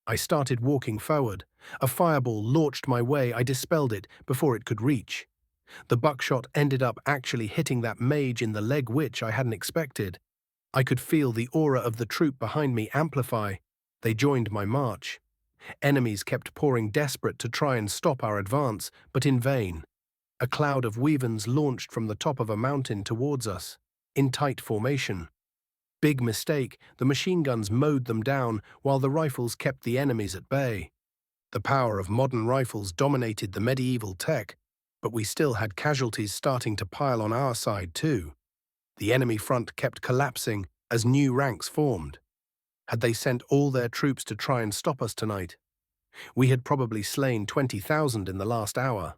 A: I started walking forward. A fireball launched my way. I dispelled it before it could reach. The buckshot ended up actually hitting that mage in the leg, which I hadn't expected. I could feel the aura of the troop behind me amplify. They joined my march. Enemies kept pouring, desperate to try and stop our advance, but in vain. A cloud of weavens launched from the top of a mountain towards us, in tight formation. Big mistake, the machine guns mowed them down while the rifles kept the enemies at bay. The power of modern rifles dominated the medieval tech, but we still had casualties starting to pile on our side too. The enemy front kept collapsing as new ranks formed. Had they sent all their troops to try and stop us tonight? We had probably slain 20,000 in the last hour.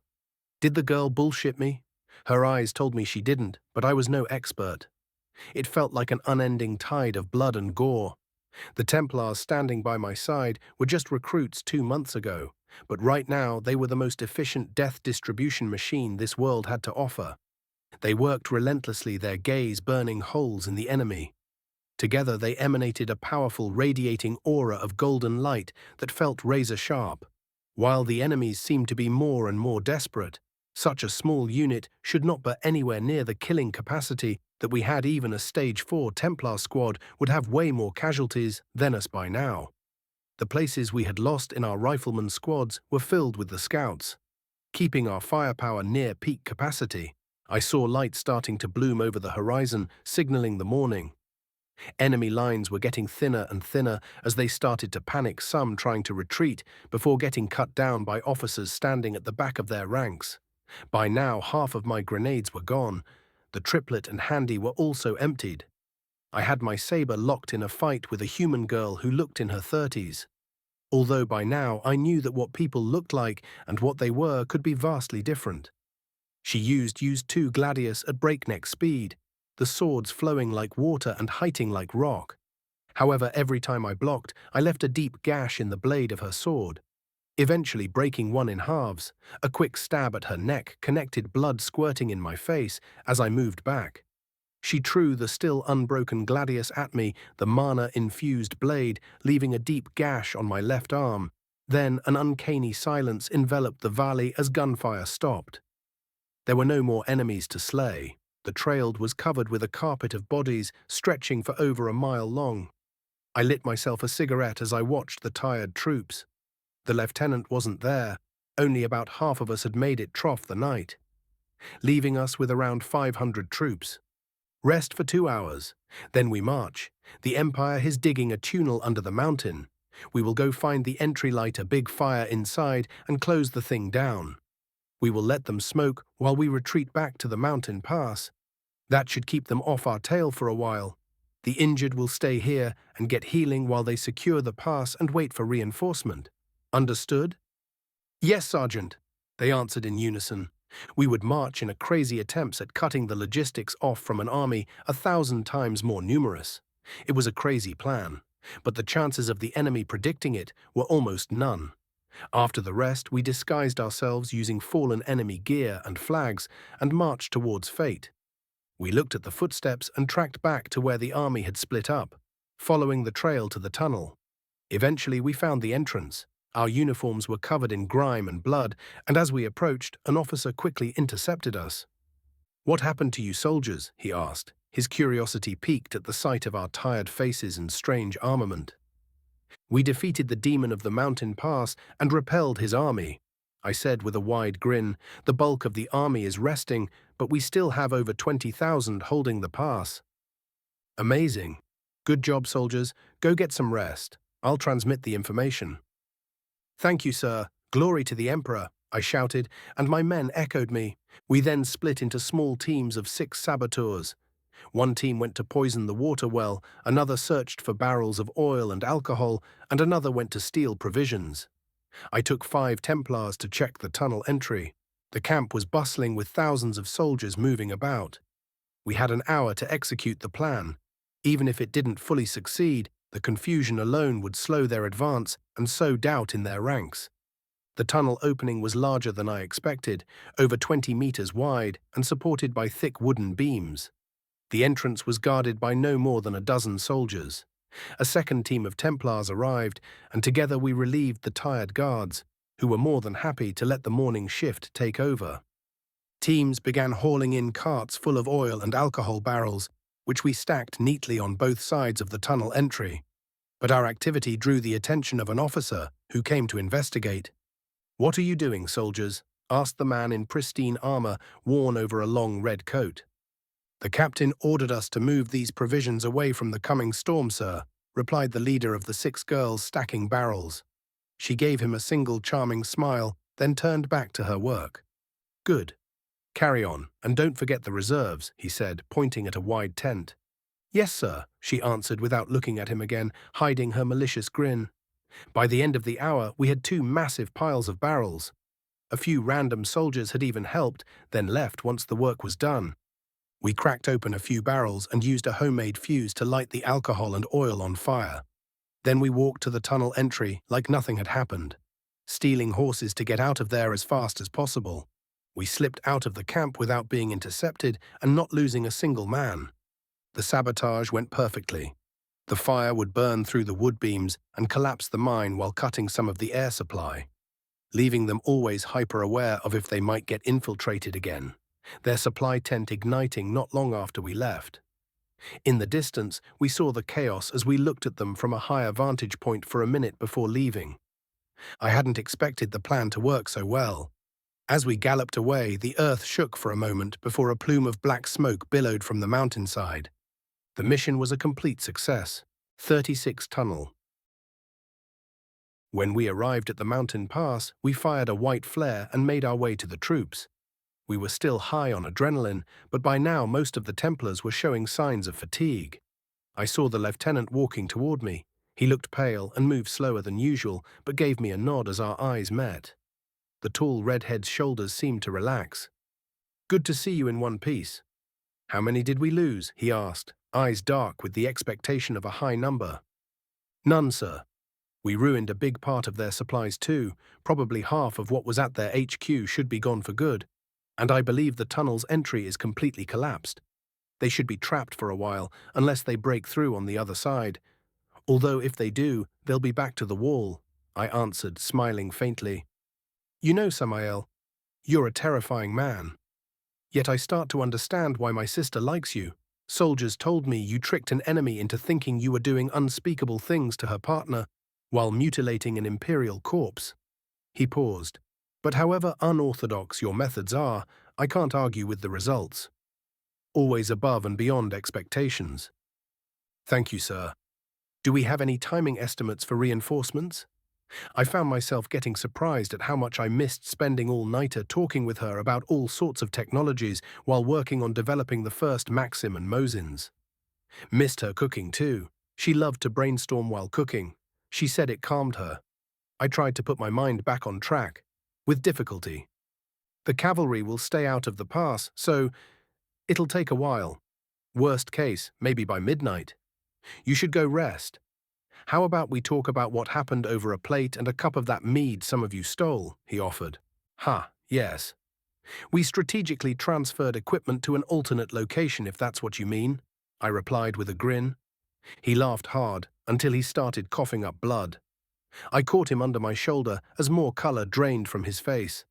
A: Did the girl bullshit me? Her eyes told me she didn't, but I was no expert. It felt like an unending tide of blood and gore. The Templars standing by my side were just recruits 2 months ago, but right now they were the most efficient death distribution machine this world had to offer. They worked relentlessly, their gaze burning holes in the enemy. Together they emanated a powerful radiating aura of golden light that felt razor-sharp. While the enemies seemed to be more and more desperate, such a small unit should not be anywhere near the killing capacity that we had. Even a Stage 4 Templar squad would have way more casualties than us by now. The places we had lost in our rifleman squads were filled with the scouts. Keeping our firepower near peak capacity, I saw light starting to bloom over the horizon, signaling the morning. Enemy lines were getting thinner and thinner as they started to panic, some trying to retreat before getting cut down by officers standing at the back of their ranks. By now, half of my grenades were gone. The triplet and handy were also emptied. I had my saber locked in a fight with a human girl who looked in her 30s. Although by now I knew that what people looked like and what they were could be vastly different. She used two gladius at breakneck speed, the swords flowing like water and hitting like rock. However, every time I blocked, I left a deep gash in the blade of her sword, eventually breaking one in halves. A quick stab at her neck connected, blood squirting in my face as I moved back. She threw the still unbroken gladius at me, the mana-infused blade leaving a deep gash on my left arm. Then an uncanny silence enveloped the valley as gunfire stopped. There were no more enemies to slay. The trail was covered with a carpet of bodies stretching for over a mile long. I lit myself a cigarette as I watched the tired troops. The lieutenant wasn't there. Only about half of us had made it through the night, leaving us with around 500 troops. Rest for 2 hours. Then we march. The Empire is digging a tunnel under the mountain. We will go find the entry, light a big fire inside, and close the thing down. We will let them smoke while we retreat back to the mountain pass. That should keep them off our tail for a while. The injured will stay here and get healing while they secure the pass and wait for reinforcement. Understood? Yes, Sergeant, they answered in unison. We would march in a crazy attempts at cutting the logistics off from an army 1,000 times more numerous. It was a crazy plan, but the chances of the enemy predicting it were almost none. After the rest, we disguised ourselves using fallen enemy gear and flags and marched towards fate. We looked at the footsteps and tracked back to where the army had split up, following the trail to the tunnel. Eventually, we found the entrance. Our uniforms were covered in grime and blood, and as we approached, an officer quickly intercepted us. "What happened to you soldiers?" he asked, his curiosity piqued at the sight of our tired faces and strange armament. "We defeated the demon of the mountain pass and repelled his army," I said with a wide grin. "The bulk of the army is resting, but we still have over 20,000 holding the pass." "Amazing. Good job, soldiers. Go get some rest. I'll transmit the information." "Thank you, sir. Glory to the Emperor," I shouted, and my men echoed me. We then split into small teams of 6 saboteurs. One team went to poison the water well, another searched for barrels of oil and alcohol, and another went to steal provisions. I took 5 Templars to check the tunnel entry. The camp was bustling with thousands of soldiers moving about. We had an hour to execute the plan. Even if it didn't fully succeed, the confusion alone would slow their advance and sow doubt in their ranks. The tunnel opening was larger than I expected, over 20 meters wide and supported by thick wooden beams. The entrance was guarded by no more than a dozen soldiers. A second team of Templars arrived, and together we relieved the tired guards, who were more than happy to let the morning shift take over. Teams began hauling in carts full of oil and alcohol barrels, which we stacked neatly on both sides of the tunnel entry. But our activity drew the attention of an officer who came to investigate. "What are you doing, soldiers?" asked the man in pristine armor worn over a long red coat. "The captain ordered us to move these provisions away from the coming storm, sir," replied the leader of the 6 girls stacking barrels. She gave him a single charming smile, then turned back to her work. "Good. Carry on, and don't forget the reserves," he said, pointing at a wide tent. "Yes, sir," she answered without looking at him again, hiding her malicious grin. By the end of the hour, we had 2 massive piles of barrels. A few random soldiers had even helped, then left once the work was done. We cracked open a few barrels and used a homemade fuse to light the alcohol and oil on fire. Then we walked to the tunnel entry like nothing had happened, stealing horses to get out of there as fast as possible. We slipped out of the camp without being intercepted and not losing a single man. The sabotage went perfectly. The fire would burn through the wood beams and collapse the mine while cutting some of the air supply, leaving them always hyper-aware of if they might get infiltrated again, their supply tent igniting not long after we left. In the distance, we saw the chaos as we looked at them from a higher vantage point for a minute before leaving. I hadn't expected the plan to work so well. As we galloped away, the earth shook for a moment before a plume of black smoke billowed from the mountainside. The mission was a complete success. 36 tunnel. When we arrived at the mountain pass, we fired a white flare and made our way to the troops. We were still high on adrenaline, but by now most of the Templars were showing signs of fatigue. I saw the lieutenant walking toward me. He looked pale and moved slower than usual, but gave me a nod as our eyes met. The tall redhead's shoulders seemed to relax. "Good to see you in one piece." "How many did we lose?" he asked, eyes dark with the expectation of a high number. "None, sir. We ruined a big part of their supplies too. Probably half of what was at their HQ should be gone for good. And I believe the tunnel's entry is completely collapsed. They should be trapped for a while, unless they break through on the other side. Although if they do, they'll be back to the wall," I answered, smiling faintly. "You know, Samael, you're a terrifying man. Yet I start to understand why my sister likes you. Soldiers told me you tricked an enemy into thinking you were doing unspeakable things to her partner while mutilating an imperial corpse." He paused. "But however unorthodox your methods are, I can't argue with the results. Always above and beyond expectations." "Thank you, sir. Do we have any timing estimates for reinforcements?" I found myself getting surprised at how much I missed spending all-nighter talking with her about all sorts of technologies while working on developing the first Maxim and Mosins. Missed her cooking too. She loved to brainstorm while cooking. She said it calmed her. I tried to put my mind back on track, with difficulty. "The cavalry will stay out of the pass, so it'll take a while. Worst case, maybe by midnight. You should go rest. How about we talk about what happened over a plate and a cup of that mead some of you stole?" he offered. Yes. "We strategically transferred equipment to an alternate location, if that's what you mean," I replied with a grin. He laughed hard until he started coughing up blood. I caught him under my shoulder as more color drained from his face.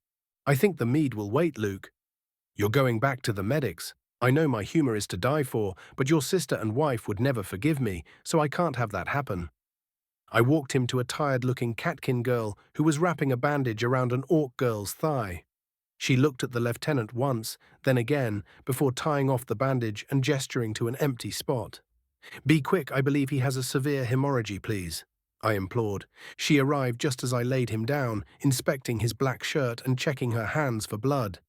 A: "I think the mead will wait, Luke. You're going back to the medics. I know my humor is to die for, but your sister and wife would never forgive me, so I can't have that happen." I walked him to a tired-looking catkin girl who was wrapping a bandage around an orc girl's thigh. She looked at the lieutenant once, then again, before tying off the bandage and gesturing to an empty spot. "Be quick, I believe he has a severe hemorrhage, please," I implored. She arrived just as I laid him down, inspecting his black shirt and checking her hands for blood.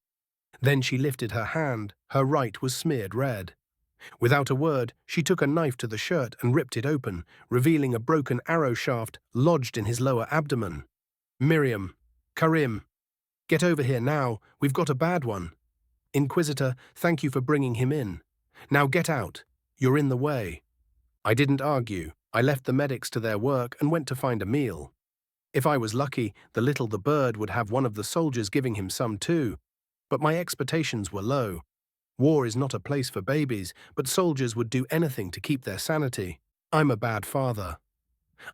A: Then she lifted her hand. Her right was smeared red. Without a word, she took a knife to the shirt and ripped it open, revealing a broken arrow shaft lodged in his lower abdomen. "Miriam, Karim, get over here now. We've got a bad one." "Inquisitor, thank you for bringing him in. Now get out. You're in the way." I didn't argue. I left the medics to their work and went to find a meal. If I was lucky, the bird would have one of the soldiers giving him some too. But my expectations were low. War is not a place for babies, but soldiers would do anything to keep their sanity. I'm a bad father.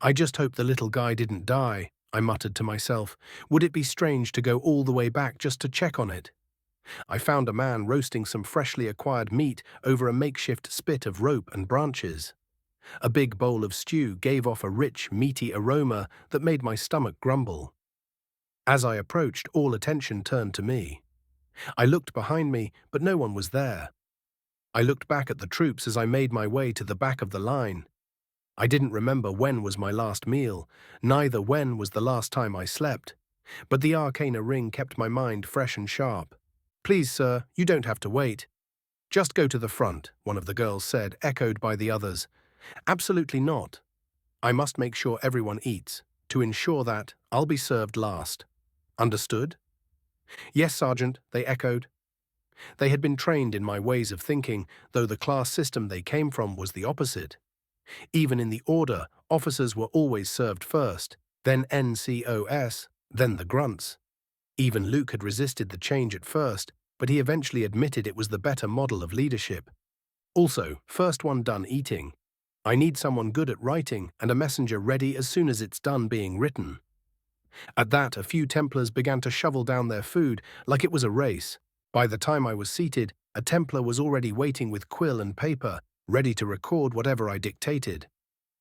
A: I just hope the little guy didn't die, I muttered to myself. Would it be strange to go all the way back just to check on it? I found a man roasting some freshly acquired meat over a makeshift spit of rope and branches. A big bowl of stew gave off a rich, meaty aroma that made my stomach grumble. As I approached, all attention turned to me. I looked behind me, but no one was there. I looked back at the troops as I made my way to the back of the line. I didn't remember when was my last meal, neither when was the last time I slept, but the Arcana ring kept my mind fresh and sharp. Please, sir, you don't have to wait. Just go to the front, one of the girls said, echoed by the others. Absolutely not. I must make sure everyone eats. To ensure that, I'll be served last. Understood? Yes, Sergeant, they echoed. They had been trained in my ways of thinking, though the class system they came from was the opposite. Even in the order, officers were always served first, then NCOS, then the grunts. Even Luke had resisted the change at first, but he eventually admitted it was the better model of leadership. Also, first one done eating. I need someone good at writing and a messenger ready as soon as it's done being written. At that, a few Templars began to shovel down their food like it was a race. By the time I was seated, a Templar was already waiting with quill and paper, ready to record whatever I dictated.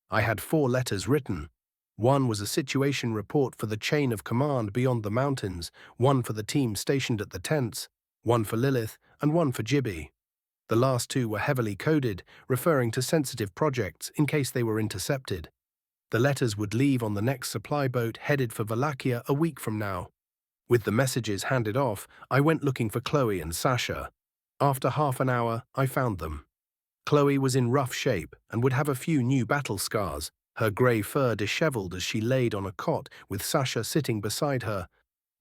A: I had 4 letters written. One was a situation report for the chain of command beyond the mountains, one for the team stationed at the tents, one for Lilith, and one for Jibby. The last 2 were heavily coded, referring to sensitive projects in case they were intercepted. The letters would leave on the next supply boat headed for Wallachia a week from now. With the messages handed off, I went looking for Chloe and Sasha. After half an hour, I found them. Chloe was in rough shape and would have a few new battle scars, her grey fur disheveled as she laid on a cot with Sasha sitting beside her,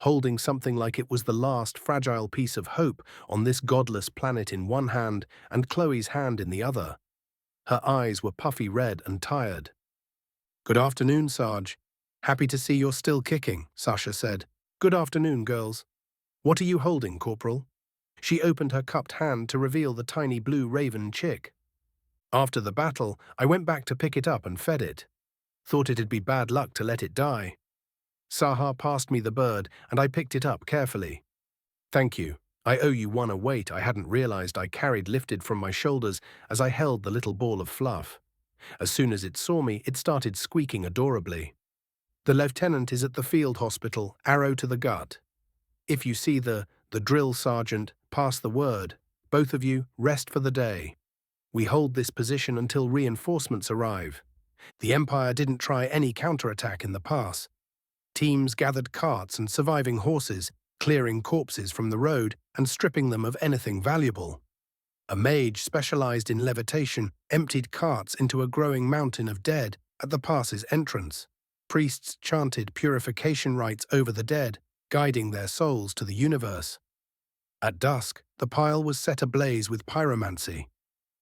A: holding something like it was the last fragile piece of hope on this godless planet in one hand and Chloe's hand in the other. Her eyes were puffy red and tired. Good afternoon, Sarge. Happy to see you're still kicking, Sasha said. Good afternoon, girls. What are you holding, Corporal? She opened her cupped hand to reveal the tiny blue raven chick. After the battle, I went back to pick it up and fed it. Thought it'd be bad luck to let it die. Saha passed me the bird, and I picked it up carefully. Thank you. I owe you one a weight I hadn't realized I carried lifted from my shoulders as I held the little ball of fluff. As soon as it saw me, it started squeaking adorably. The lieutenant is at the field hospital, arrow to the gut. If you see the drill sergeant, pass the word. Both of you, rest for the day. We hold this position until reinforcements arrive. The Empire didn't try any counterattack in the pass. Teams gathered carts and surviving horses, clearing corpses from the road and stripping them of anything valuable. A mage specialized in levitation emptied carts into a growing mountain of dead at the pass's entrance. Priests chanted purification rites over the dead, guiding their souls to the universe. At dusk, the pile was set ablaze with pyromancy.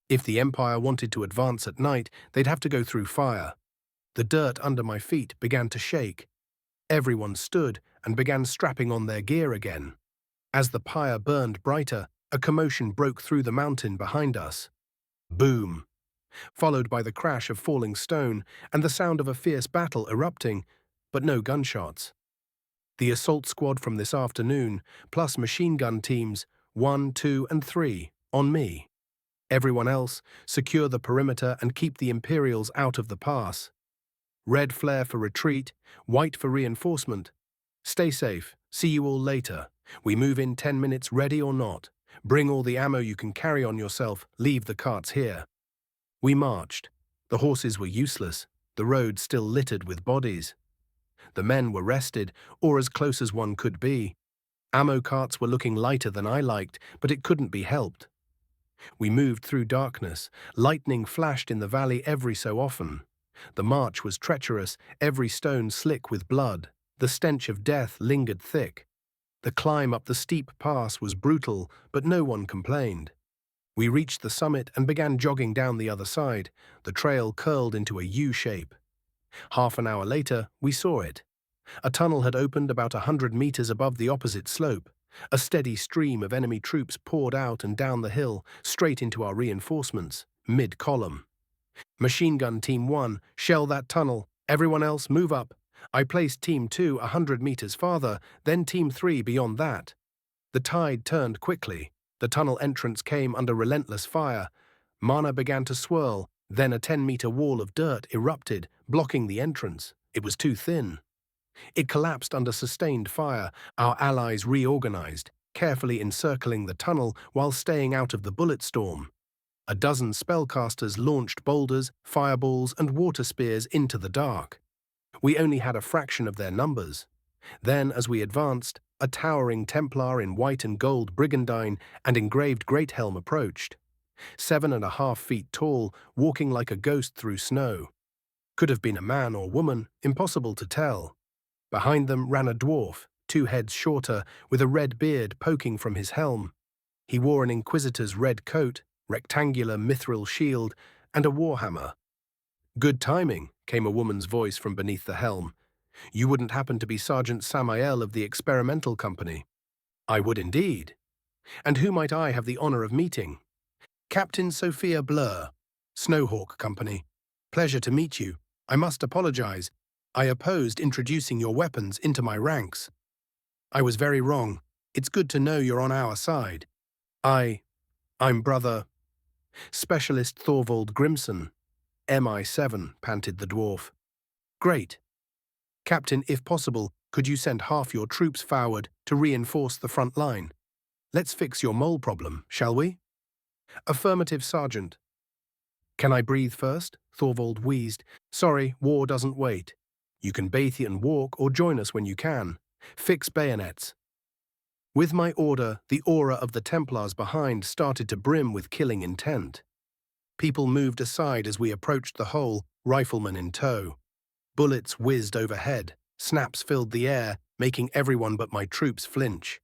A: If the Empire wanted to advance at night, they'd have to go through fire. The dirt under my feet began to shake. Everyone stood and began strapping on their gear again. As the pyre burned brighter, a commotion broke through the mountain behind us. Boom! Followed by the crash of falling stone and the sound of a fierce battle erupting, but no gunshots. The assault squad from this afternoon, plus machine gun teams, 1, 2, and 3, on me. Everyone else, secure the perimeter and keep the Imperials out of the pass. Red flare for retreat, white for reinforcement. Stay safe. See you all later. We move in 10 minutes, ready or not. Bring all the ammo you can carry on yourself. Leave the carts here. We marched. The horses were useless, the road still littered with bodies. The men were rested, or as close as one could be. Ammo carts were looking lighter than I liked, but it couldn't be helped. We moved through darkness. Lightning flashed in the valley every so often. The march was treacherous, every stone slick with blood. The stench of death lingered thick. The climb up the steep pass was brutal, but no one complained. We reached the summit and began jogging down the other side. The trail curled into a U shape. Half an hour later, we saw it. A tunnel had opened about 100 meters above the opposite slope. A steady stream of enemy troops poured out and down the hill, straight into our reinforcements, mid-column. Machine gun Team 1, shell that tunnel. Everyone else, move up. I placed Team 2 100 meters farther, then Team 3 beyond that. The tide turned quickly. The tunnel entrance came under relentless fire. Mana began to swirl, then a 10-meter wall of dirt erupted, blocking the entrance. It was too thin. It collapsed under sustained fire. Our allies reorganized, carefully encircling the tunnel while staying out of the bullet storm. A dozen spellcasters launched boulders, fireballs, and water spears into the dark. We only had a fraction of their numbers. Then, as we advanced, a towering Templar in white and gold brigandine and engraved great helm approached. 7.5 feet tall, walking like a ghost through snow. Could have been a man or woman, impossible to tell. Behind them ran a dwarf, 2 heads shorter, with a red beard poking from his helm. He wore an inquisitor's red coat, rectangular mithril shield, and a warhammer. "Good timing," came a woman's voice from beneath the helm. "You wouldn't happen to be Sergeant Samael of the Experimental Company?" "I would indeed. And who might I have the honor of meeting?" "Captain Sophia Blur, Snowhawk Company. Pleasure to meet you. I must apologize. I opposed introducing your weapons into my ranks. I was very wrong. It's good to know you're on our side. I'm Brother Specialist Thorvald Grimson, MI7, panted the dwarf. Great. Captain, if possible, could you send half your troops forward to reinforce the front line? Let's fix your mole problem, shall we? Affirmative, Sergeant. Can I breathe first? Thorvald wheezed. Sorry, war doesn't wait. You can bathe and walk or join us when you can. Fix bayonets. With my order, the aura of the Templars behind started to brim with killing intent. People moved aside as we approached the hole, riflemen in tow. Bullets whizzed overhead. Snaps filled the air, making everyone but my troops flinch.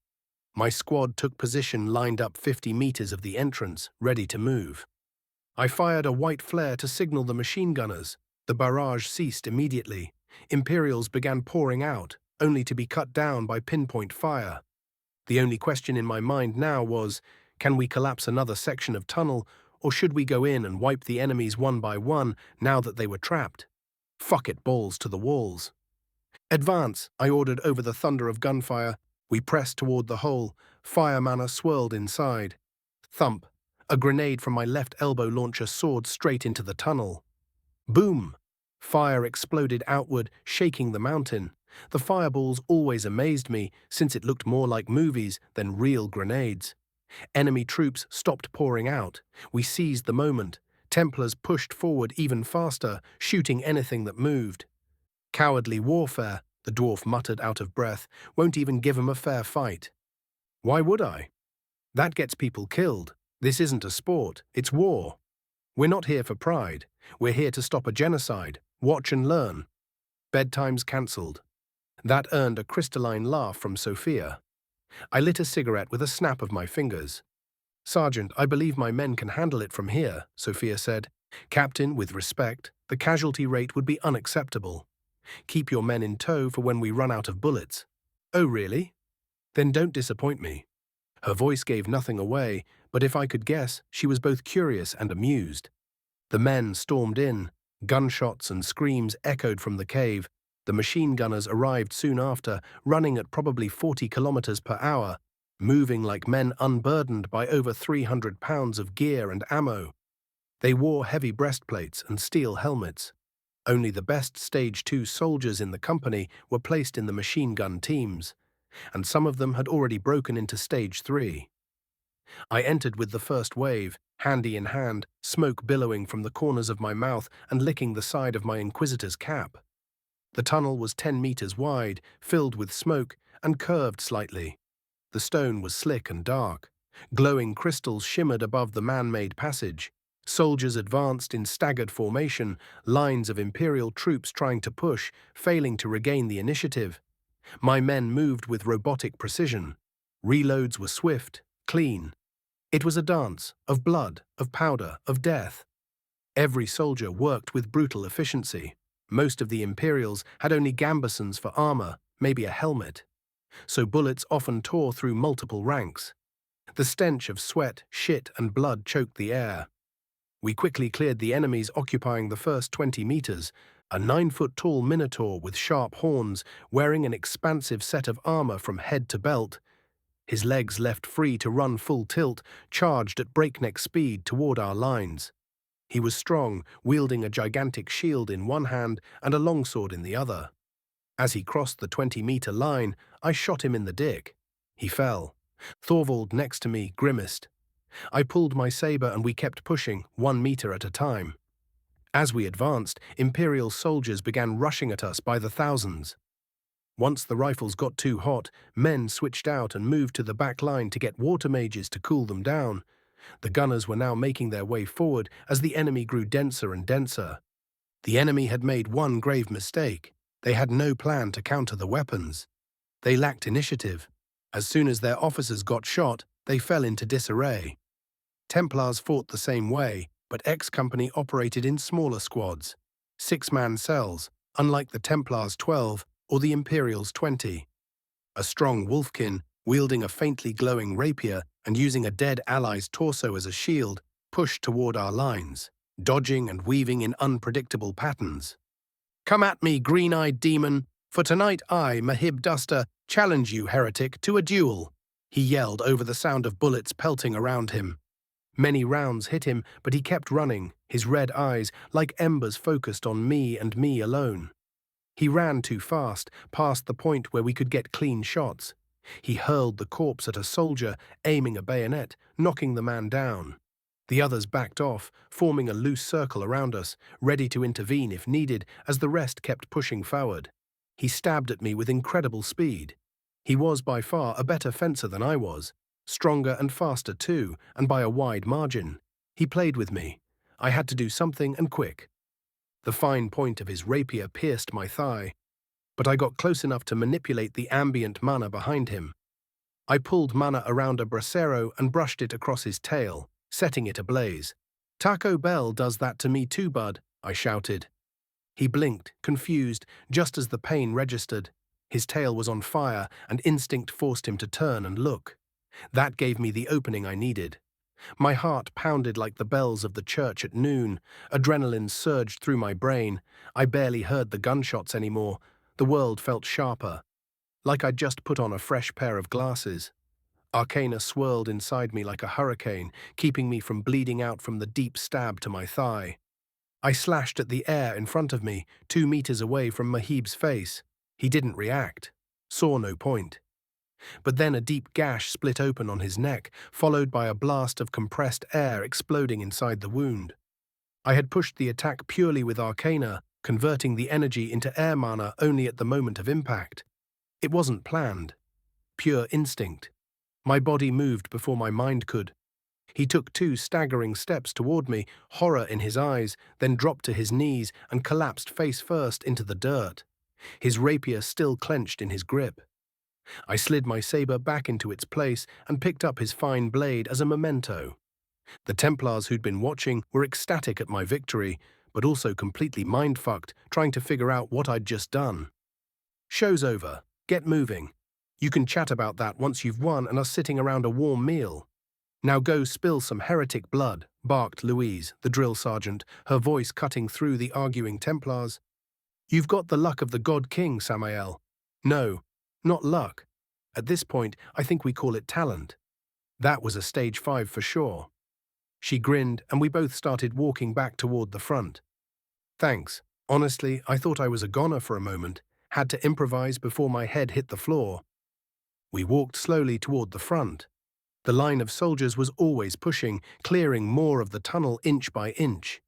A: My squad took position lined up 50 meters of the entrance, ready to move. I fired a white flare to signal the machine gunners. The barrage ceased immediately. Imperials began pouring out, only to be cut down by pinpoint fire. The only question in my mind now was, can we collapse another section of tunnel, or should we go in and wipe the enemies one by one now that they were trapped? Fuck it, balls to the walls. Advance, I ordered over the thunder of gunfire. We pressed toward the hole. Fire mana swirled inside. Thump. A grenade from my left elbow launcher soared straight into the tunnel. Boom! Fire exploded outward, shaking the mountain. The fireballs always amazed me, since it looked more like movies than real grenades. Enemy troops stopped pouring out. We seized the moment. Templars pushed forward even faster, shooting anything that moved. Cowardly warfare, the dwarf muttered out of breath, won't even give 'em a fair fight. Why would I? That gets people killed. This isn't a sport, it's war. We're not here for pride. We're here to stop a genocide. Watch and learn. Bedtime's cancelled. That earned a crystalline laugh from Sophia. I lit a cigarette with a snap of my fingers. Sergeant, I believe my men can handle it from here, Sophia said. Captain, with respect, the casualty rate would be unacceptable. Keep your men in tow for when we run out of bullets. Oh, really? Then don't disappoint me. Her voice gave nothing away, but if I could guess, she was both curious and amused. The men stormed in. Gunshots and screams echoed from the cave. The machine gunners arrived soon after, running at probably 40 kilometers per hour, moving like men unburdened by over 300 pounds of gear and ammo. They wore heavy breastplates and steel helmets. Only the best Stage 2 soldiers in the company were placed in the machine gun teams, and some of them had already broken into Stage 3. I entered with the first wave, handy in hand, smoke billowing from the corners of my mouth and licking the side of my Inquisitor's cap. The tunnel was 10 meters wide, filled with smoke, and curved slightly. The stone was slick and dark. Glowing crystals shimmered above the man-made passage. Soldiers advanced in staggered formation, lines of Imperial troops trying to push, failing to regain the initiative. My men moved with robotic precision. Reloads were swift, clean. It was a dance of blood, of powder, of death. Every soldier worked with brutal efficiency. Most of the Imperials had only gambesons for armor, maybe a helmet. So bullets often tore through multiple ranks. The stench of sweat, shit, and blood choked the air. We quickly cleared the enemies occupying the first 20 meters, a 9-foot-tall minotaur with sharp horns, wearing an expansive set of armor from head to belt. His legs left free to run full tilt, charged at breakneck speed toward our lines. He was strong, wielding a gigantic shield in one hand and a longsword in the other. As he crossed the 20-meter line, I shot him in the dick. He fell. Thorvald next to me grimaced. I pulled my saber and we kept pushing, 1 meter at a time. As we advanced, Imperial soldiers began rushing at us by the thousands. Once the rifles got too hot, men switched out and moved to the back line to get water mages to cool them down. The gunners were now making their way forward as the enemy grew denser and denser. The enemy had made one grave mistake. They had no plan to counter the weapons. They lacked initiative. As soon as their officers got shot, they fell into disarray. Templars fought the same way, but X Company operated in smaller squads, 6-man cells, unlike the Templars' 12 or the Imperials' 20. A strong wolfkin, wielding a faintly glowing rapier and using a dead ally's torso as a shield, pushed toward our lines, dodging and weaving in unpredictable patterns. "Come at me, green-eyed demon, for tonight I, Mahib Duster, challenge you, heretic, to a duel," he yelled over the sound of bullets pelting around him. Many rounds hit him, but he kept running, his red eyes like embers focused on me and me alone. He ran too fast, past the point where we could get clean shots. He hurled the corpse at a soldier, aiming a bayonet, knocking the man down. The others backed off, forming a loose circle around us, ready to intervene if needed, as the rest kept pushing forward. He stabbed at me with incredible speed. He was by far a better fencer than I was, stronger and faster too, and by a wide margin. He played with me. I had to do something, and quick. The fine point of his rapier pierced my thigh, but I got close enough to manipulate the ambient mana behind him. I pulled mana around a bracero and brushed it across his tail, setting it ablaze. "Taco Bell does that to me too, bud," I shouted. He blinked, confused, just as the pain registered. His tail was on fire, and instinct forced him to turn and look. That gave me the opening I needed. My heart pounded like the bells of the church at noon. Adrenaline surged through my brain. I barely heard the gunshots anymore. The world felt sharper, like I'd just put on a fresh pair of glasses. Arcana swirled inside me like a hurricane, keeping me from bleeding out from the deep stab to my thigh. I slashed at the air in front of me, 2 meters away from Mahib's face. He didn't react, saw no point. But then a deep gash split open on his neck, followed by a blast of compressed air exploding inside the wound. I had pushed the attack purely with Arcana, converting the energy into air mana only at the moment of impact. It wasn't planned. Pure instinct. My body moved before my mind could. He took 2 staggering steps toward me, horror in his eyes, then dropped to his knees and collapsed face first into the dirt, his rapier still clenched in his grip. I slid my saber back into its place and picked up his fine blade as a memento. The Templars who'd been watching were ecstatic at my victory, but also completely mind-fucked, trying to figure out what I'd just done. "Show's over. Get moving. You can chat about that once you've won and are sitting around a warm meal. Now go spill some heretic blood," barked Louise, the drill sergeant, her voice cutting through the arguing Templars. "You've got the luck of the God King, Samael." "No, not luck. At this point, I think we call it talent." That was a stage 5 for sure. She grinned, and we both started walking back toward the front. "Thanks. Honestly, I thought I was a goner for a moment. Had to improvise before my head hit the floor." We walked slowly toward the front. The line of soldiers was always pushing, clearing more of the tunnel inch by inch.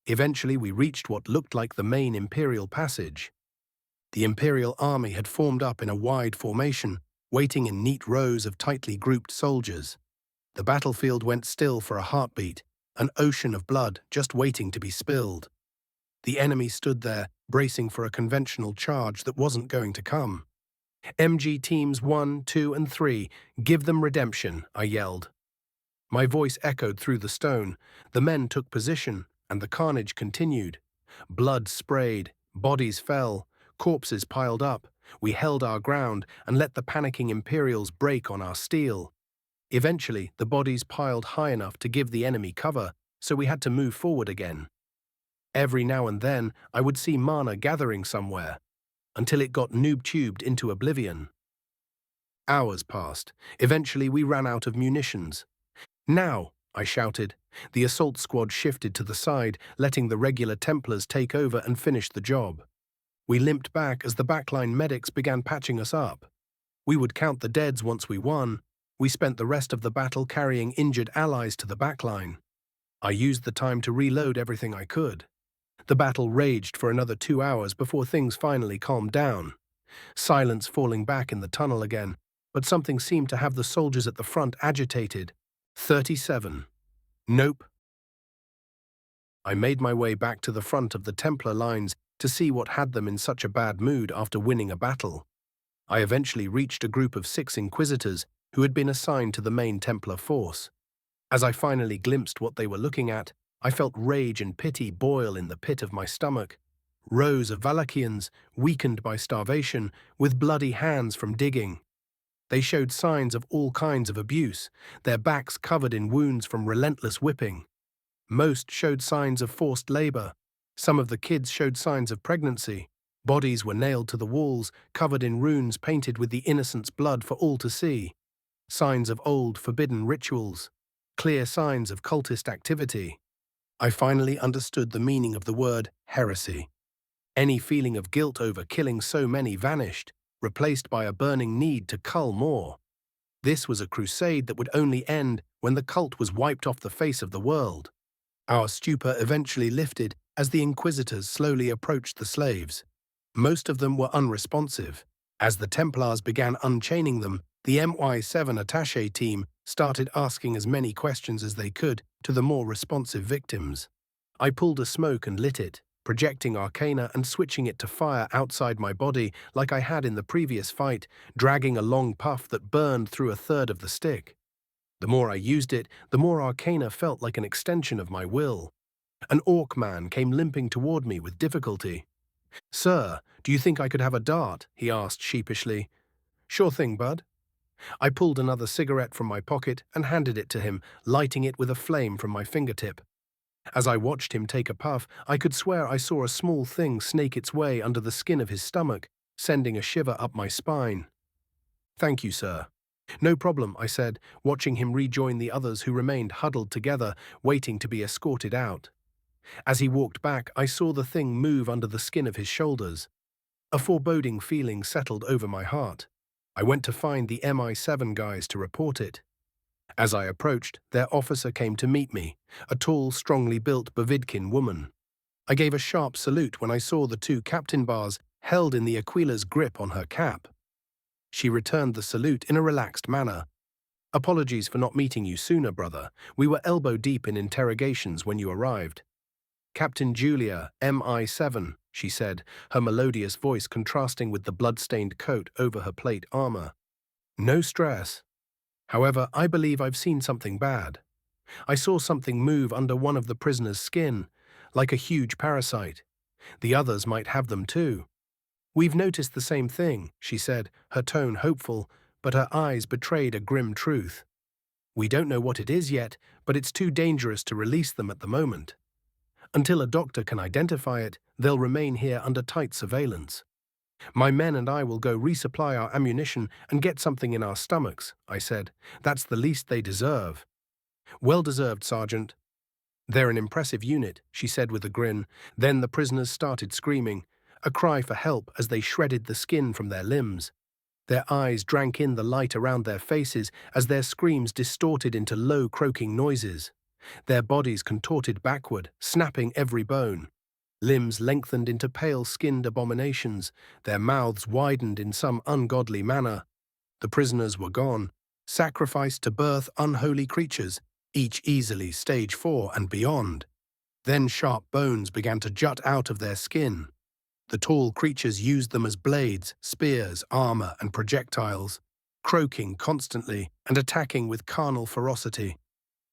A: Eventually, we reached what looked like the main Imperial passage. The Imperial army had formed up in a wide formation, waiting in neat rows of tightly grouped soldiers. The battlefield went still for a heartbeat, an ocean of blood just waiting to be spilled. The enemy stood there, bracing for a conventional charge that wasn't going to come. "MG teams 1, 2, and 3, give them redemption," I yelled. My voice echoed through the stone. The men took position, and the carnage continued. Blood sprayed, bodies fell, corpses piled up. We held our ground and let the panicking Imperials break on our steel. Eventually, the bodies piled high enough to give the enemy cover, so we had to move forward again. Every now and then, I would see mana gathering somewhere, until it got noob-tubed into oblivion. Hours passed. Eventually, we ran out of munitions. "Now!" I shouted. The assault squad shifted to the side, letting the regular Templars take over and finish the job. We limped back as the backline medics began patching us up. We would count the deads once we won. We spent the rest of the battle carrying injured allies to the backline. I used the time to reload everything I could. The battle raged for another 2 hours before things finally calmed down. Silence falling back in the tunnel again, but something seemed to have the soldiers at the front agitated. 37. Nope. I made my way back to the front of the Templar lines to see what had them in such a bad mood after winning a battle. I eventually reached a group of 6 Inquisitors who had been assigned to the main Templar force. As I finally glimpsed what they were looking at, I felt rage and pity boil in the pit of my stomach. Rows of Valachians, weakened by starvation, with bloody hands from digging. They showed signs of all kinds of abuse, their backs covered in wounds from relentless whipping. Most showed signs of forced labor. Some of the kids showed signs of pregnancy. Bodies were nailed to the walls, covered in runes painted with the innocent's blood for all to see. Signs of old, forbidden rituals. Clear signs of cultist activity. I finally understood the meaning of the word heresy. Any feeling of guilt over killing so many vanished, replaced by a burning need to cull more. This was a crusade that would only end when the cult was wiped off the face of the world. Our stupor eventually lifted as the Inquisitors slowly approached the slaves. Most of them were unresponsive. As the Templars began unchaining them, the MY7 attaché team started asking as many questions as they could to the more responsive victims. I pulled a smoke and lit it, projecting arcana and switching it to fire outside my body like I had in the previous fight, dragging a long puff that burned through a third of the stick. The more I used it, the more arcana felt like an extension of my will. An orc man came limping toward me with difficulty. "Sir, do you think I could have a dart?" he asked sheepishly. "Sure thing, bud." I pulled another cigarette from my pocket and handed it to him, lighting it with a flame from my fingertip. As I watched him take a puff, I could swear I saw a small thing snake its way under the skin of his stomach, sending a shiver up my spine. "Thank you, sir." "No problem," I said, watching him rejoin the others who remained huddled together, waiting to be escorted out. As he walked back, I saw the thing move under the skin of his shoulders. A foreboding feeling settled over my heart. I went to find the MI7 guys to report it. As I approached, their officer came to meet me, a tall, strongly built Bavidkin woman. I gave a sharp salute when I saw the 2 captain bars held in the Aquila's grip on her cap. She returned the salute in a relaxed manner. "Apologies for not meeting you sooner, brother. We were elbow-deep in interrogations when you arrived." "Captain Julia, MI7, she said, her melodious voice contrasting with the blood-stained coat over her plate armor. "No stress. However, I believe I've seen something bad. I saw something move under one of the prisoner's skin, like a huge parasite. The others might have them too." "We've noticed the same thing," she said, her tone hopeful, but her eyes betrayed a grim truth. "We don't know what it is yet, but it's too dangerous to release them at the moment. Until a doctor can identify it, they'll remain here under tight surveillance. My men and I will go resupply our ammunition and get something in our stomachs," I said. "That's the least they deserve." "Well deserved, Sergeant." "They're an impressive unit," she said with a grin. Then the prisoners started screaming, a cry for help as they shredded the skin from their limbs. Their eyes drank in the light around their faces as their screams distorted into low croaking noises. Their bodies contorted backward, snapping every bone. Limbs lengthened into pale-skinned abominations, their mouths widened in some ungodly manner. The prisoners were gone, sacrificed to birth unholy creatures, each easily stage 4 and beyond. Then sharp bones began to jut out of their skin. The tall creatures used them as blades, spears, armor, and projectiles, croaking constantly and attacking with carnal ferocity.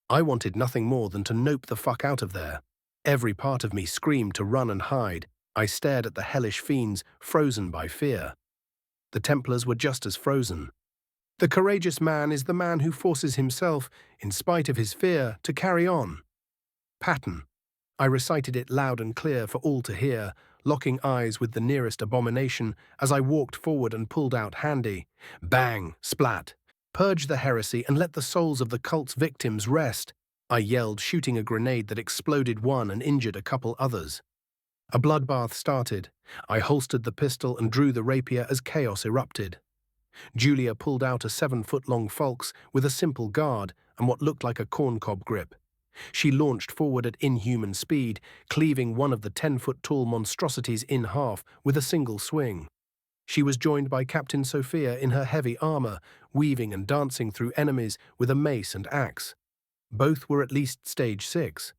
A: I wanted nothing more than to nope the fuck out of there. Every part of me screamed to run and hide. I stared at the hellish fiends, frozen by fear. The Templars were just as frozen. The courageous man is the man who forces himself, in spite of his fear, to carry on. Pattern. I recited it loud and clear for all to hear, locking eyes with the nearest abomination as I walked forward and pulled out handy. Bang! Splat! Purge the heresy and let the souls of the cult's victims rest, I yelled, shooting a grenade that exploded one and injured a couple others. A bloodbath started. I holstered the pistol and drew the rapier as chaos erupted. Julia pulled out a 7-foot-long falx with a simple guard and what looked like a corncob grip. She launched forward at inhuman speed, cleaving one of the 10-foot-tall monstrosities in half with a single swing. She was joined by Captain Sophia in her heavy armor, weaving and dancing through enemies with a mace and axe. Both were at least stage 6.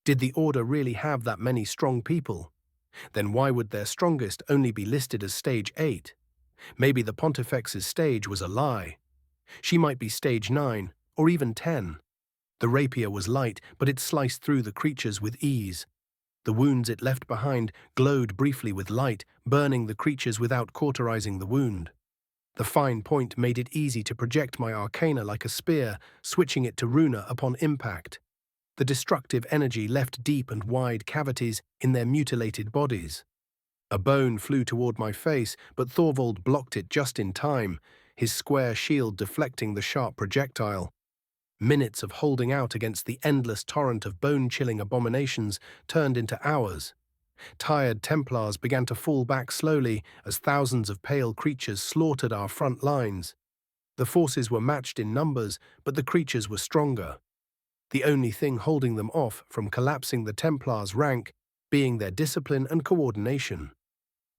A: Did the Order really have that many strong people? Then why would their strongest only be listed as stage 8? Maybe the Pontifex's stage was a lie. She might be stage 9, or even 10. The rapier was light, but it sliced through the creatures with ease. The wounds it left behind glowed briefly with light, burning the creatures without cauterizing the wound. The fine point made it easy to project my arcana like a spear, switching it to runa upon impact. The destructive energy left deep and wide cavities in their mutilated bodies. A bone flew toward my face, but Thorvald blocked it just in time, his square shield deflecting the sharp projectile. Minutes of holding out against the endless torrent of bone-chilling abominations turned into hours. Tired Templars began to fall back slowly as thousands of pale creatures slaughtered our front lines. The forces were matched in numbers, but the creatures were stronger. The only thing holding them off from collapsing the Templars' rank being their discipline and coordination.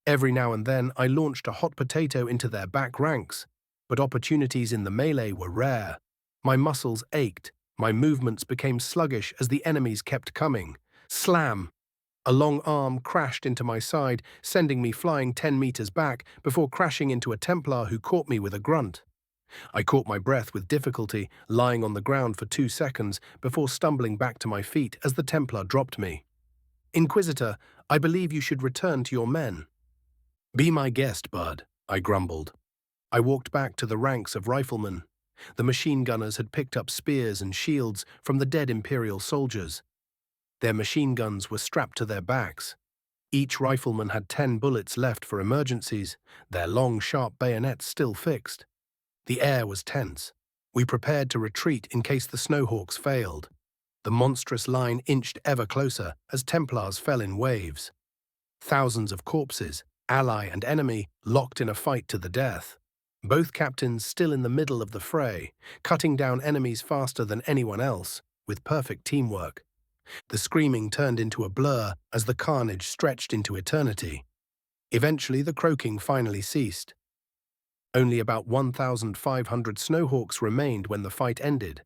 A: Every now and then I launched a hot potato into their back ranks, but opportunities in the melee were rare. My muscles ached, my movements became sluggish as the enemies kept coming. Slam! A long arm crashed into my side, sending me flying 10 meters back before crashing into a Templar who caught me with a grunt. I caught my breath with difficulty, lying on the ground for 2 seconds before stumbling back to my feet as the Templar dropped me. Inquisitor, I believe you should return to your men. Be my guest, bud, I grumbled. I walked back to the ranks of riflemen. The machine gunners had picked up spears and shields from the dead Imperial soldiers. Their machine guns were strapped to their backs. Each rifleman had 10 bullets left for emergencies, their long, sharp bayonets still fixed. The air was tense. We prepared to retreat in case the Snowhawks failed. The monstrous line inched ever closer as Templars fell in waves. Thousands of corpses, ally and enemy, locked in a fight to the death. Both captains still in the middle of the fray, cutting down enemies faster than anyone else, with perfect teamwork. The screaming turned into a blur as the carnage stretched into eternity. Eventually, the croaking finally ceased. Only about 1,500 Snowhawks remained when the fight ended.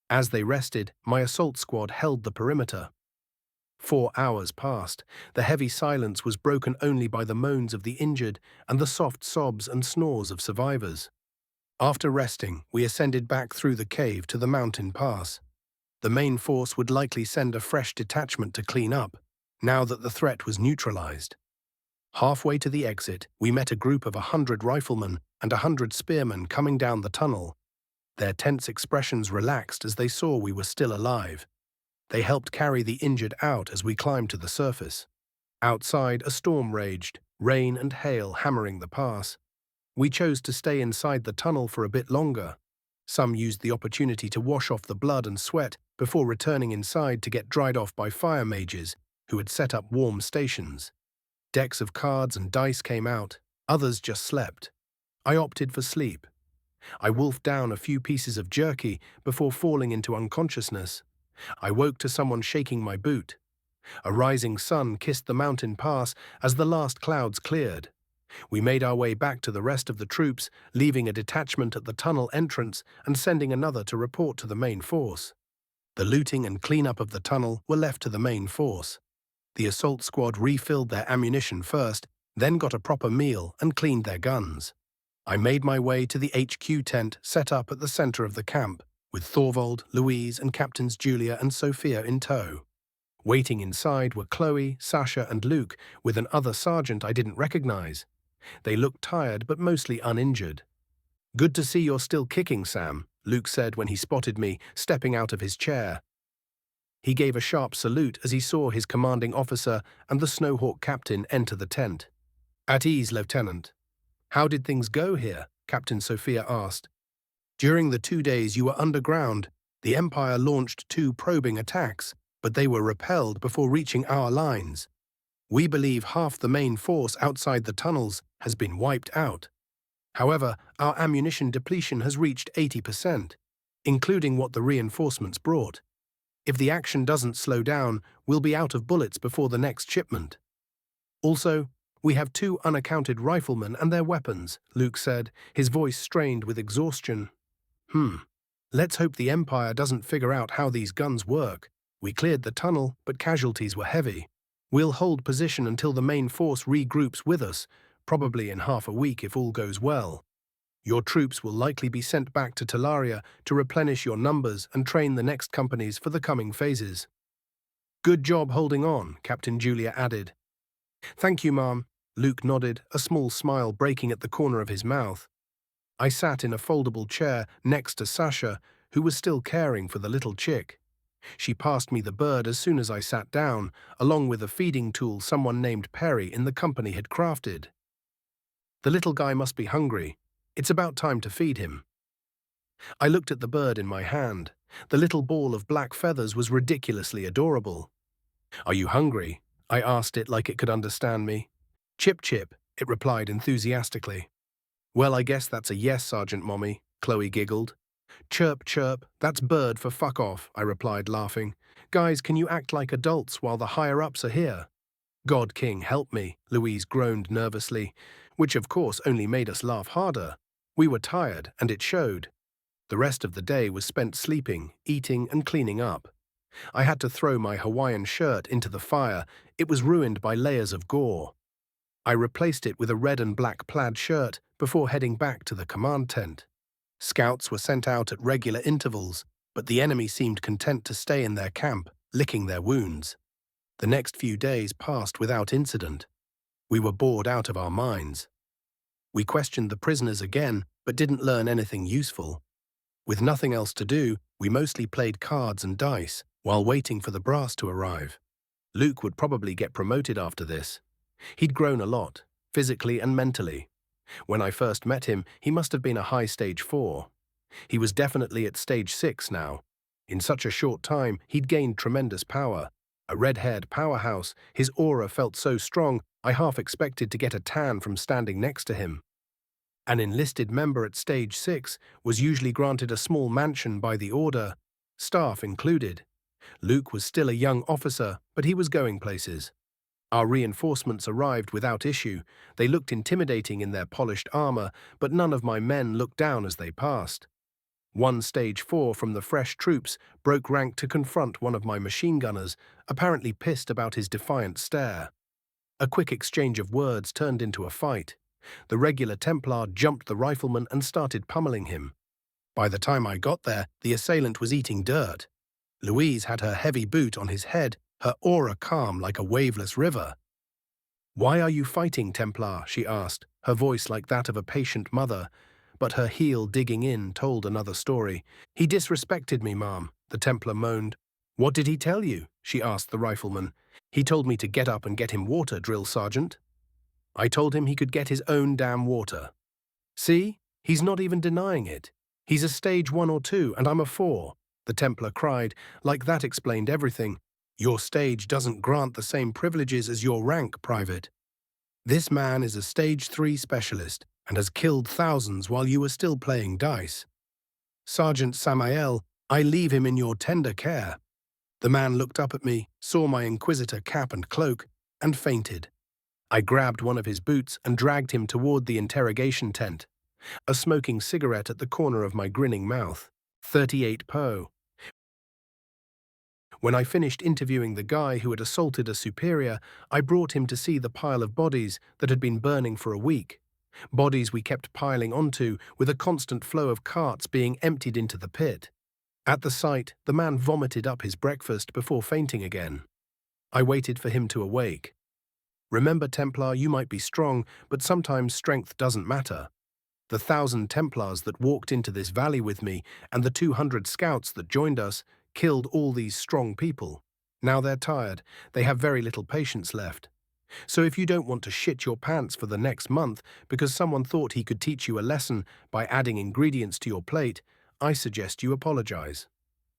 A: As they rested, my assault squad held the perimeter. 4 hours passed. The heavy silence was broken only by the moans of the injured and the soft sobs and snores of survivors. After resting, we ascended back through the cave to the mountain pass. The main force would likely send a fresh detachment to clean up, now that the threat was neutralized. Halfway to the exit, we met a group of 100 riflemen and 100 spearmen coming down the tunnel. Their tense expressions relaxed as they saw we were still alive. They helped carry the injured out as we climbed to the surface. Outside, a storm raged, rain and hail hammering the pass. We chose to stay inside the tunnel for a bit longer. Some used the opportunity to wash off the blood and sweat before returning inside to get dried off by fire mages who had set up warm stations. Decks of cards and dice came out, others just slept. I opted for sleep. I wolfed down a few pieces of jerky before falling into unconsciousness. I woke to someone shaking my boot. A rising sun kissed the mountain pass as the last clouds cleared. We made our way back to the rest of the troops, leaving a detachment at the tunnel entrance and sending another to report to the main force. The looting and cleanup of the tunnel were left to the main force. The assault squad refilled their ammunition first, then got a proper meal and cleaned their guns. I made my way to the HQ tent set up at the center of the camp, with Thorvald, Louise, and Captains Julia and Sophia in tow. Waiting inside were Chloe, Sasha, and Luke, with an other sergeant I didn't recognize. They looked tired but mostly uninjured. "Good to see you're still kicking, Sam," Luke said when he spotted me, stepping out of his chair. He gave a sharp salute as he saw his commanding officer and the Snowhawk captain enter the tent. "At ease, Lieutenant." "How did things go here?" Captain Sophia asked. "During the 2 days you were underground, the Empire launched 2 probing attacks, but they were repelled before reaching our lines. We believe half the main force outside the tunnels has been wiped out. However, our ammunition depletion has reached 80%, including what the reinforcements brought. If the action doesn't slow down, we'll be out of bullets before the next shipment. Also, we have 2 unaccounted riflemen and their weapons," Luke said, his voice strained with exhaustion. Let's hope the Empire doesn't figure out how these guns work. We cleared the tunnel, but casualties were heavy. We'll hold position until the main force regroups with us, probably in half a week if all goes well. Your troops will likely be sent back to Talaria to replenish your numbers and train the next companies for the coming phases." "Good job holding on," Captain Julia added. "Thank you, Ma'am," Luke nodded, a small smile breaking at the corner of his mouth. I sat in a foldable chair next to Sasha, who was still caring for the little chick. She passed me the bird as soon as I sat down, along with a feeding tool someone named Perry in the company had crafted. "The little guy must be hungry. It's about time to feed him." I looked at the bird in my hand. The little ball of black feathers was ridiculously adorable. "Are you hungry?" I asked it like it could understand me. "Chip chip," it replied enthusiastically. "Well, I guess that's a yes, Sergeant Mommy," Chloe giggled. "Chirp chirp, that's bird for fuck off," I replied, laughing. "Guys, can you act like adults while the higher-ups are here?" "God King, help me," Louise groaned nervously, which of course only made us laugh harder. We were tired, and it showed. The rest of the day was spent sleeping, eating, and cleaning up. I had to throw my Hawaiian shirt into the fire. It was ruined by layers of gore. I replaced it with a red and black plaid shirt before heading back to the command tent. Scouts were sent out at regular intervals, but the enemy seemed content to stay in their camp, licking their wounds. The next few days passed without incident. We were bored out of our minds. We questioned the prisoners again, but didn't learn anything useful. With nothing else to do, we mostly played cards and dice, while waiting for the brass to arrive. Luke would probably get promoted after this. He'd grown a lot, physically and mentally. When I first met him, he must have been a high stage 4. He was definitely at stage 6 now. In such a short time, he'd gained tremendous power. A red-haired powerhouse, his aura felt so strong, I half expected to get a tan from standing next to him. An enlisted member at stage 6 was usually granted a small mansion by the order, staff included. Luke was still a young officer, but he was going places. Our reinforcements arrived without issue. They looked intimidating in their polished armor, but none of my men looked down as they passed. One stage 4 from the fresh troops broke rank to confront one of my machine gunners, apparently pissed about his defiant stare. A quick exchange of words turned into a fight. The regular Templar jumped the rifleman and started pummeling him. By the time I got there, the assailant was eating dirt. Louise had her heavy boot on his head, her aura calm like a waveless river. "Why are you fighting, Templar?" she asked, her voice like that of a patient mother, but her heel digging in told another story. "He disrespected me, Ma'am," the Templar moaned. "What did he tell you?" she asked the rifleman. "He told me to get up and get him water, Drill Sergeant." I told him he could get his own damn water. "See? He's not even denying it. He's a stage 1 or 2, and I'm a 4, the Templar cried, like that explained everything. "Your stage doesn't grant the same privileges as your rank, Private. This man is a stage 3 specialist and has killed thousands while you are still playing dice. Sergeant Samael, I leave him in your tender care." The man looked up at me, saw my Inquisitor cap and cloak, and fainted. I grabbed one of his boots and dragged him toward the interrogation tent, a smoking cigarette at the corner of my grinning mouth. 38 Po. When I finished interviewing the guy who had assaulted a superior, I brought him to see the pile of bodies that had been burning for a week. Bodies we kept piling onto, with a constant flow of carts being emptied into the pit. At the sight, the man vomited up his breakfast before fainting again. I waited for him to awake. "Remember, Templar, you might be strong, but sometimes strength doesn't matter. The 1,000 Templars that walked into this valley with me, and the 200 scouts that joined us, killed all these strong people. Now they're tired, they have very little patience left. So if you don't want to shit your pants for the next month because someone thought he could teach you a lesson by adding ingredients to your plate, I suggest you apologize.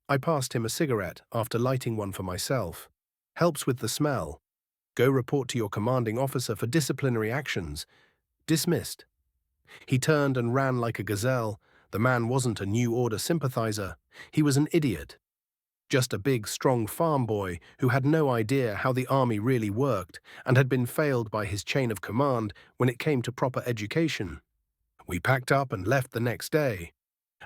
A: I passed him a cigarette after lighting one for myself. Helps with the smell. Go report to your commanding officer for disciplinary actions. Dismissed. He turned and ran like a gazelle. The man wasn't a New Order sympathizer. He was an idiot. Just a big, strong farm boy who had no idea how the army really worked and had been failed by his chain of command when it came to proper education. We packed up and left the next day.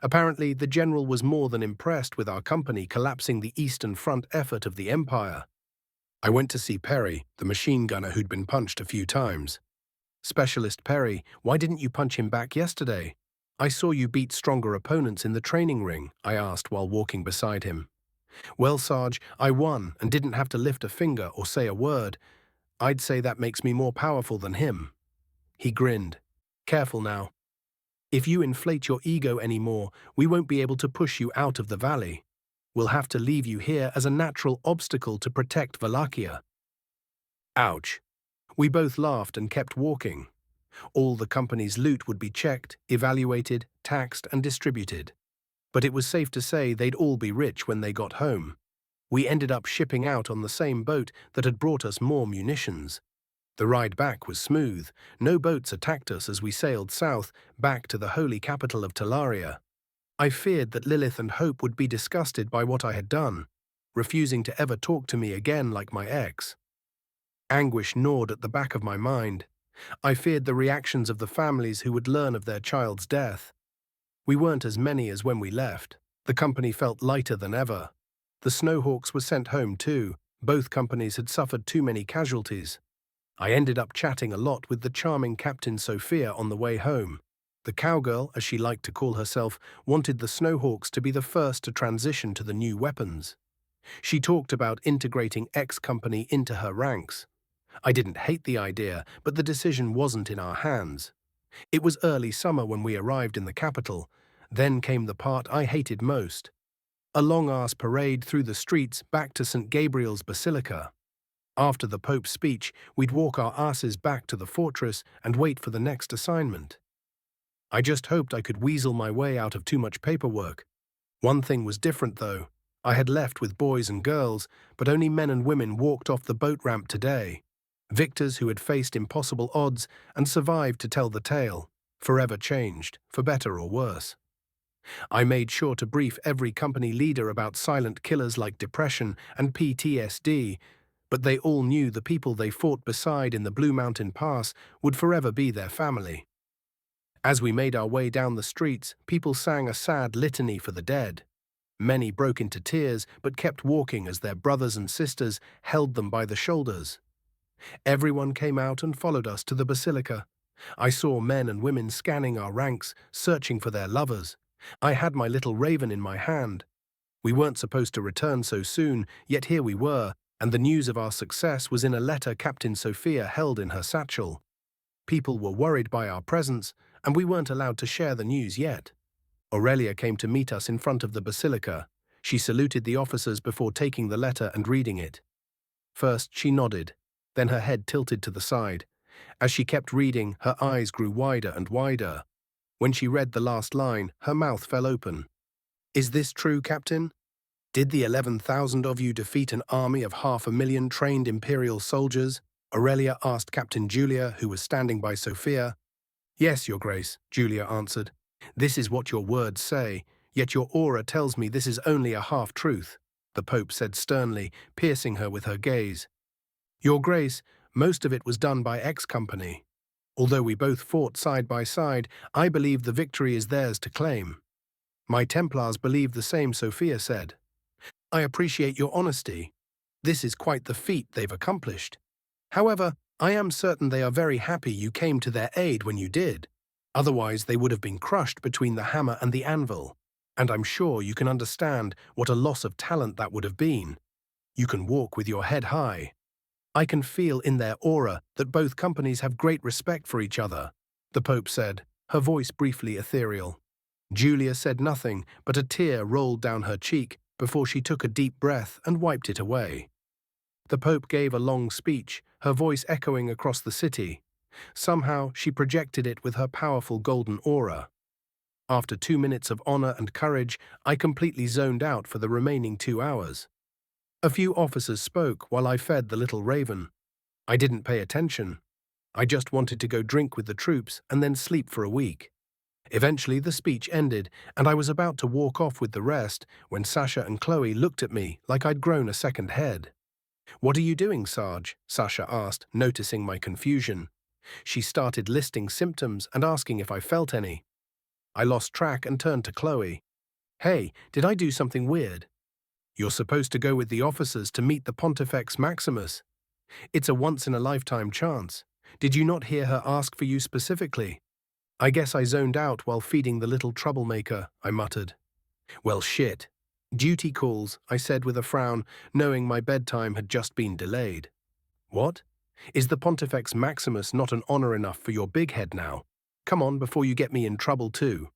A: Apparently, the general was more than impressed with our company collapsing the Eastern Front effort of the Empire. I went to see Perry, the machine gunner who'd been punched a few times. Specialist Perry, why didn't you punch him back yesterday? I saw you beat stronger opponents in the training ring, I asked while walking beside him. Well, Sarge, I won and didn't have to lift a finger or say a word. I'd say that makes me more powerful than him. He grinned. Careful now. If you inflate your ego anymore, we won't be able to push you out of the valley. We'll have to leave you here as a natural obstacle to protect Wallachia. Ouch. We both laughed and kept walking. All the company's loot would be checked, evaluated, taxed, and distributed. But it was safe to say they'd all be rich when they got home. We ended up shipping out on the same boat that had brought us more munitions. The ride back was smooth. No boats attacked us as we sailed south, back to the holy capital of Talaria. I feared that Lilith and Hope would be disgusted by what I had done, refusing to ever talk to me again like my ex. Anguish gnawed at the back of my mind. I feared the reactions of the families who would learn of their child's death. We weren't as many as when we left. The company felt lighter than ever. The Snowhawks were sent home too. Both companies had suffered too many casualties. I ended up chatting a lot with the charming Captain Sophia on the way home. The cowgirl, as she liked to call herself, wanted the Snowhawks to be the first to transition to the new weapons. She talked about integrating X company into her ranks. I didn't hate the idea, but the decision wasn't in our hands. It was early summer when we arrived in the capital. Then came the part I hated most. A long-ass parade through the streets back to St. Gabriel's Basilica. After the Pope's speech, we'd walk our asses back to the fortress and wait for the next assignment. I just hoped I could weasel my way out of too much paperwork. One thing was different, though. I had left with boys and girls, but only men and women walked off the boat ramp today. Victors who had faced impossible odds and survived to tell the tale, forever changed, for better or worse. I made sure to brief every company leader about silent killers like depression and PTSD, but they all knew the people they fought beside in the Blue Mountain Pass would forever be their family. As we made our way down the streets, people sang a sad litany for the dead. Many broke into tears but kept walking as their brothers and sisters held them by the shoulders. Everyone came out and followed us to the basilica. I saw men and women scanning our ranks, searching for their lovers. I had my little raven in my hand. We weren't supposed to return so soon, yet here we were, and the news of our success was in a letter Captain Sophia held in her satchel. People were worried by our presence, and we weren't allowed to share the news yet. Aurelia came to meet us in front of the basilica. She saluted the officers before taking the letter and reading it. First, she nodded. Then her head tilted to the side. As she kept reading, her eyes grew wider and wider. When she read the last line, her mouth fell open. Is this true, Captain? Did the 11,000 of you defeat an army of 500,000 trained Imperial soldiers? Aurelia asked Captain Julia, who was standing by Sophia. Yes, Your Grace, Julia answered. This is what your words say, yet your aura tells me this is only a half-truth, the Pope said sternly, piercing her with her gaze. Your Grace, most of it was done by X Company. Although we both fought side by side, I believe the victory is theirs to claim. My Templars believe the same, Sophia said. I appreciate your honesty. This is quite the feat they've accomplished. However, I am certain they are very happy you came to their aid when you did. Otherwise, they would have been crushed between the hammer and the anvil. And I'm sure you can understand what a loss of talent that would have been. You can walk with your head high. I can feel in their aura that both companies have great respect for each other, the Pope said, her voice briefly ethereal. Julia said nothing, but a tear rolled down her cheek, before she took a deep breath and wiped it away. The Pope gave a long speech, her voice echoing across the city. Somehow, she projected it with her powerful golden aura. After 2 minutes of honor and courage, I completely zoned out for the remaining 2 hours. A few officers spoke while I fed the little raven. I didn't pay attention. I just wanted to go drink with the troops and then sleep for a week. Eventually, the speech ended, and I was about to walk off with the rest when Sasha and Chloe looked at me like I'd grown a second head. "What are you doing, Sarge?" Sasha asked, noticing my confusion. She started listing symptoms and asking if I felt any. I lost track and turned to Chloe. "Hey, did I do something weird?" "You're supposed to go with the officers to meet the Pontifex Maximus. It's a once-in-a-lifetime chance. Did you not hear her ask for you specifically?" "I guess I zoned out while feeding the little troublemaker," I muttered. "Well, shit. Duty calls," I said with a frown, knowing my bedtime had just been delayed. "What? Is the Pontifex Maximus not an honor enough for your big head now? Come on before you get me in trouble too,"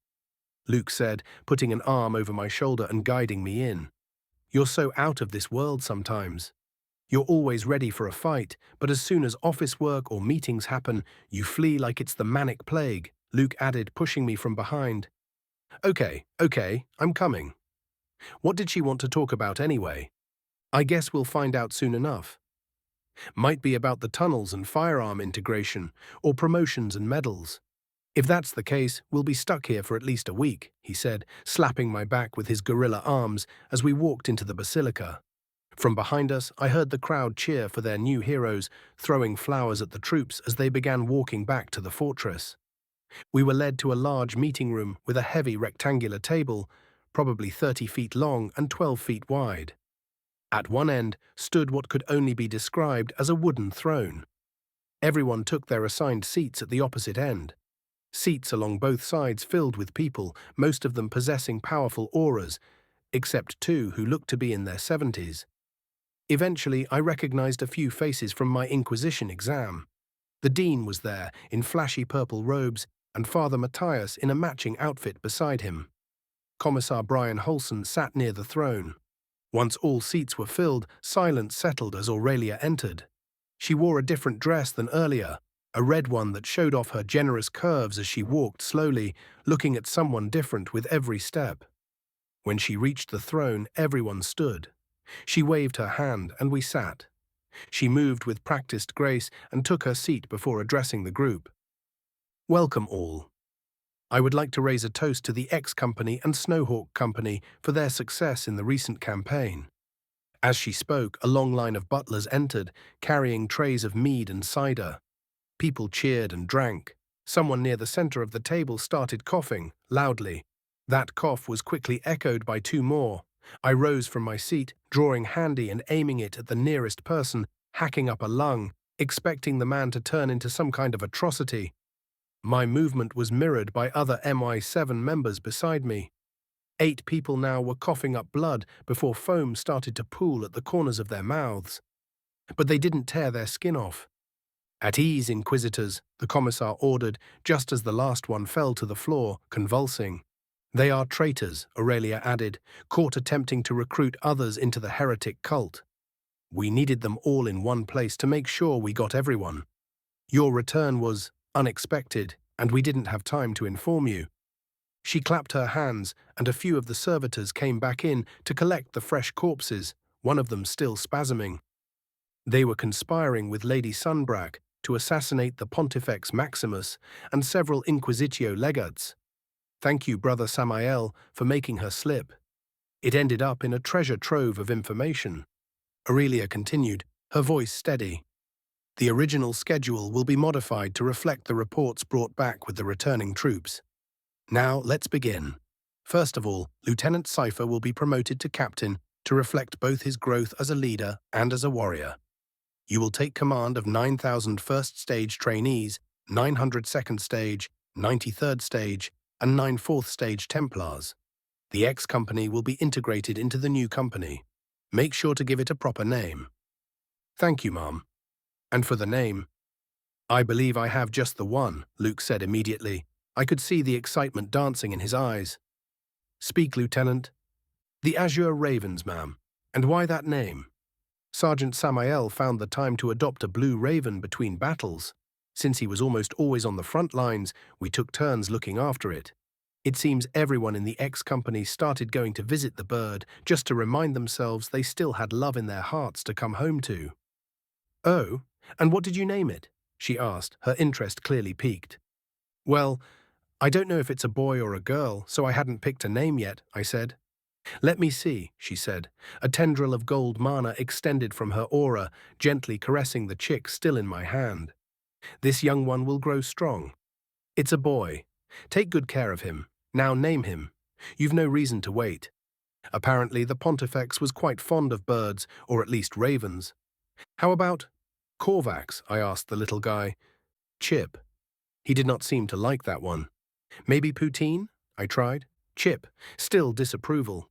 A: Luke said, putting an arm over my shoulder and guiding me in. "You're so out of this world sometimes. You're always ready for a fight, but as soon as office work or meetings happen, you flee like it's the manic plague," Luke added, pushing me from behind. Okay, I'm coming." What did she want to talk about anyway? I guess we'll find out soon enough. Might be about the tunnels and firearm integration, or promotions and medals. "If that's the case, we'll be stuck here for at least a week," he said, slapping my back with his gorilla arms as we walked into the basilica. From behind us, I heard the crowd cheer for their new heroes, throwing flowers at the troops as they began walking back to the fortress. We were led to a large meeting room with a heavy rectangular table, probably 30 feet long and 12 feet wide. At one end stood what could only be described as a wooden throne. Everyone took their assigned seats at the opposite end. Seats along both sides filled with people, most of them possessing powerful auras, except 2 who looked to be in their 70s. Eventually, I recognized a few faces from my Inquisition exam. The Dean was there, in flashy purple robes, and Father Matthias in a matching outfit beside him. Commissar Brian Holson sat near the throne. Once all seats were filled, silence settled as Aurelia entered. She wore a different dress than earlier, a red one that showed off her generous curves as she walked slowly, looking at someone different with every step. When she reached the throne, everyone stood. She waved her hand, and we sat. She moved with practiced grace and took her seat before addressing the group. "Welcome all. I would like to raise a toast to the X Company and Snowhawk Company for their success in the recent campaign." As she spoke, a long line of butlers entered, carrying trays of mead and cider. People cheered and drank. Someone near the center of the table started coughing, loudly. That cough was quickly echoed by 2 more. I rose from my seat, drawing handy and aiming it at the nearest person, hacking up a lung, expecting the man to turn into some kind of atrocity. My movement was mirrored by other MI7 members beside me. 8 people now were coughing up blood before foam started to pool at the corners of their mouths. But they didn't tear their skin off. "At ease, Inquisitors," the Commissar ordered, just as the last one fell to the floor, convulsing. "They are traitors," Aurelia added, caught attempting to recruit others into the heretic cult. "We needed them all in one place to make sure we got everyone. Your return was unexpected, and we didn't have time to inform you." She clapped her hands, and a few of the servitors came back in to collect the fresh corpses, one of them still spasming. They were conspiring with Lady Sunbrack to assassinate the Pontifex Maximus and several Inquisitio legates. Thank you, Brother Samael, for making her slip. It ended up in a treasure trove of information. Aurelia continued, her voice steady. The original schedule will be modified to reflect the reports brought back with the returning troops. Now, let's begin. First of all, Lieutenant Cypher will be promoted to captain to reflect both his growth as a leader and as a warrior. You will take command of 9,000 first stage trainees, 900 second stage, 93rd stage, and 9 fourth stage Templars. The X Company will be integrated into the new company. Make sure to give it a proper name. Thank you, Mom. And for the name? I believe I have just the one, Luke said immediately. I could see the excitement dancing in his eyes. Speak, Lieutenant. The Azure Ravens, ma'am. And why that name? Sergeant Samael found the time to adopt a blue raven between battles. Since he was almost always on the front lines, we took turns looking after it. It seems everyone in the X-Company started going to visit the bird just to remind themselves they still had love in their hearts to come home to. Oh, and what did you name it? She asked, her interest clearly piqued. Well, I don't know if it's a boy or a girl, so I hadn't picked a name yet, I said. Let me see, she said, a tendril of gold mana extended from her aura, gently caressing the chick still in my hand. This young one will grow strong. It's a boy. Take good care of him. Now name him. You've no reason to wait. Apparently the Pontifex was quite fond of birds, or at least ravens. How about Corvax? I asked the little guy. Chip. He did not seem to like that one. Maybe Poutine? I tried. Chip. Still disapproval.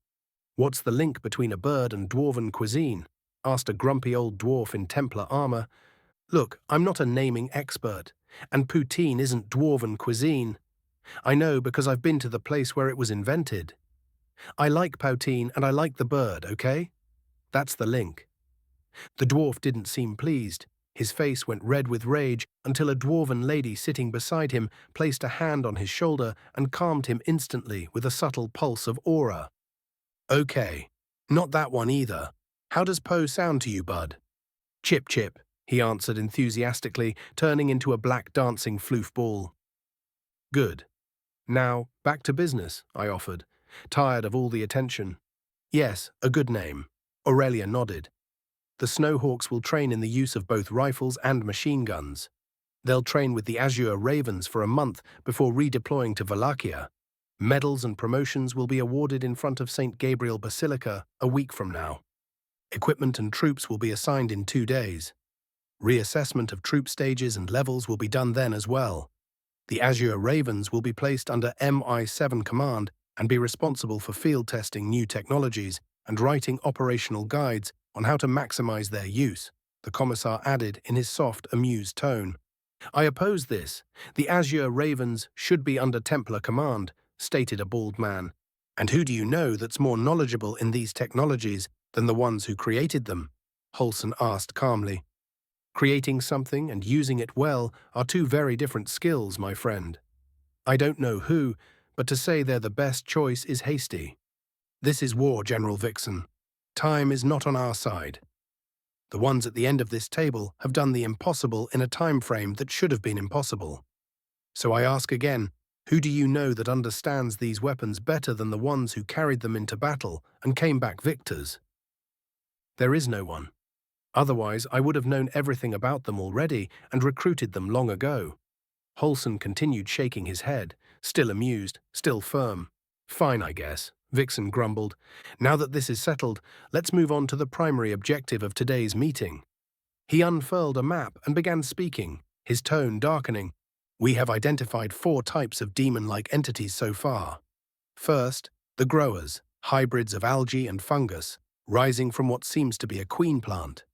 A: What's the link between a bird and dwarven cuisine? Asked a grumpy old dwarf in Templar armor. Look, I'm not a naming expert, and poutine isn't dwarven cuisine. I know because I've been to the place where it was invented. I like poutine and I like the bird, okay? That's the link. The dwarf didn't seem pleased. His face went red with rage until a dwarven lady sitting beside him placed a hand on his shoulder and calmed him instantly with a subtle pulse of aura. Okay, not that one either. How does Poe sound to you, bud? Chip Chip, he answered enthusiastically, turning into a black dancing floof ball. Good. Now, back to business, I offered, tired of all the attention. Yes, a good name. Aurelia nodded. The Snowhawks will train in the use of both rifles and machine guns. They'll train with the Azure Ravens for a month before redeploying to Wallachia. Medals and promotions will be awarded in front of St. Gabriel Basilica a week from now. Equipment and troops will be assigned in 2 days. Reassessment of troop stages and levels will be done then as well. The Azure Ravens will be placed under MI7 command and be responsible for field testing new technologies and writing operational guides on how to maximize their use, the Commissar added in his soft, amused tone. I oppose this. The Azure Ravens should be under Templar command, stated a bald man. And who do you know that's more knowledgeable in these technologies than the ones who created them? Holson asked calmly. Creating something and using it well are two very different skills, my friend. I don't know who, but to say they're the best choice is hasty. This is war, General Vixen. Time is not on our side. The ones at the end of this table have done the impossible in a time frame that should have been impossible. So I ask again, who do you know that understands these weapons better than the ones who carried them into battle and came back victors? There is no one. Otherwise, I would have known everything about them already and recruited them long ago. Holson continued shaking his head, still amused, still firm. Fine, I guess, Vixen grumbled. Now that this is settled, let's move on to the primary objective of today's meeting. He unfurled a map and began speaking, his tone darkening. We have identified 4 types of demon-like entities so far. First, the growers, hybrids of algae and fungus, rising from what seems to be a queen plant.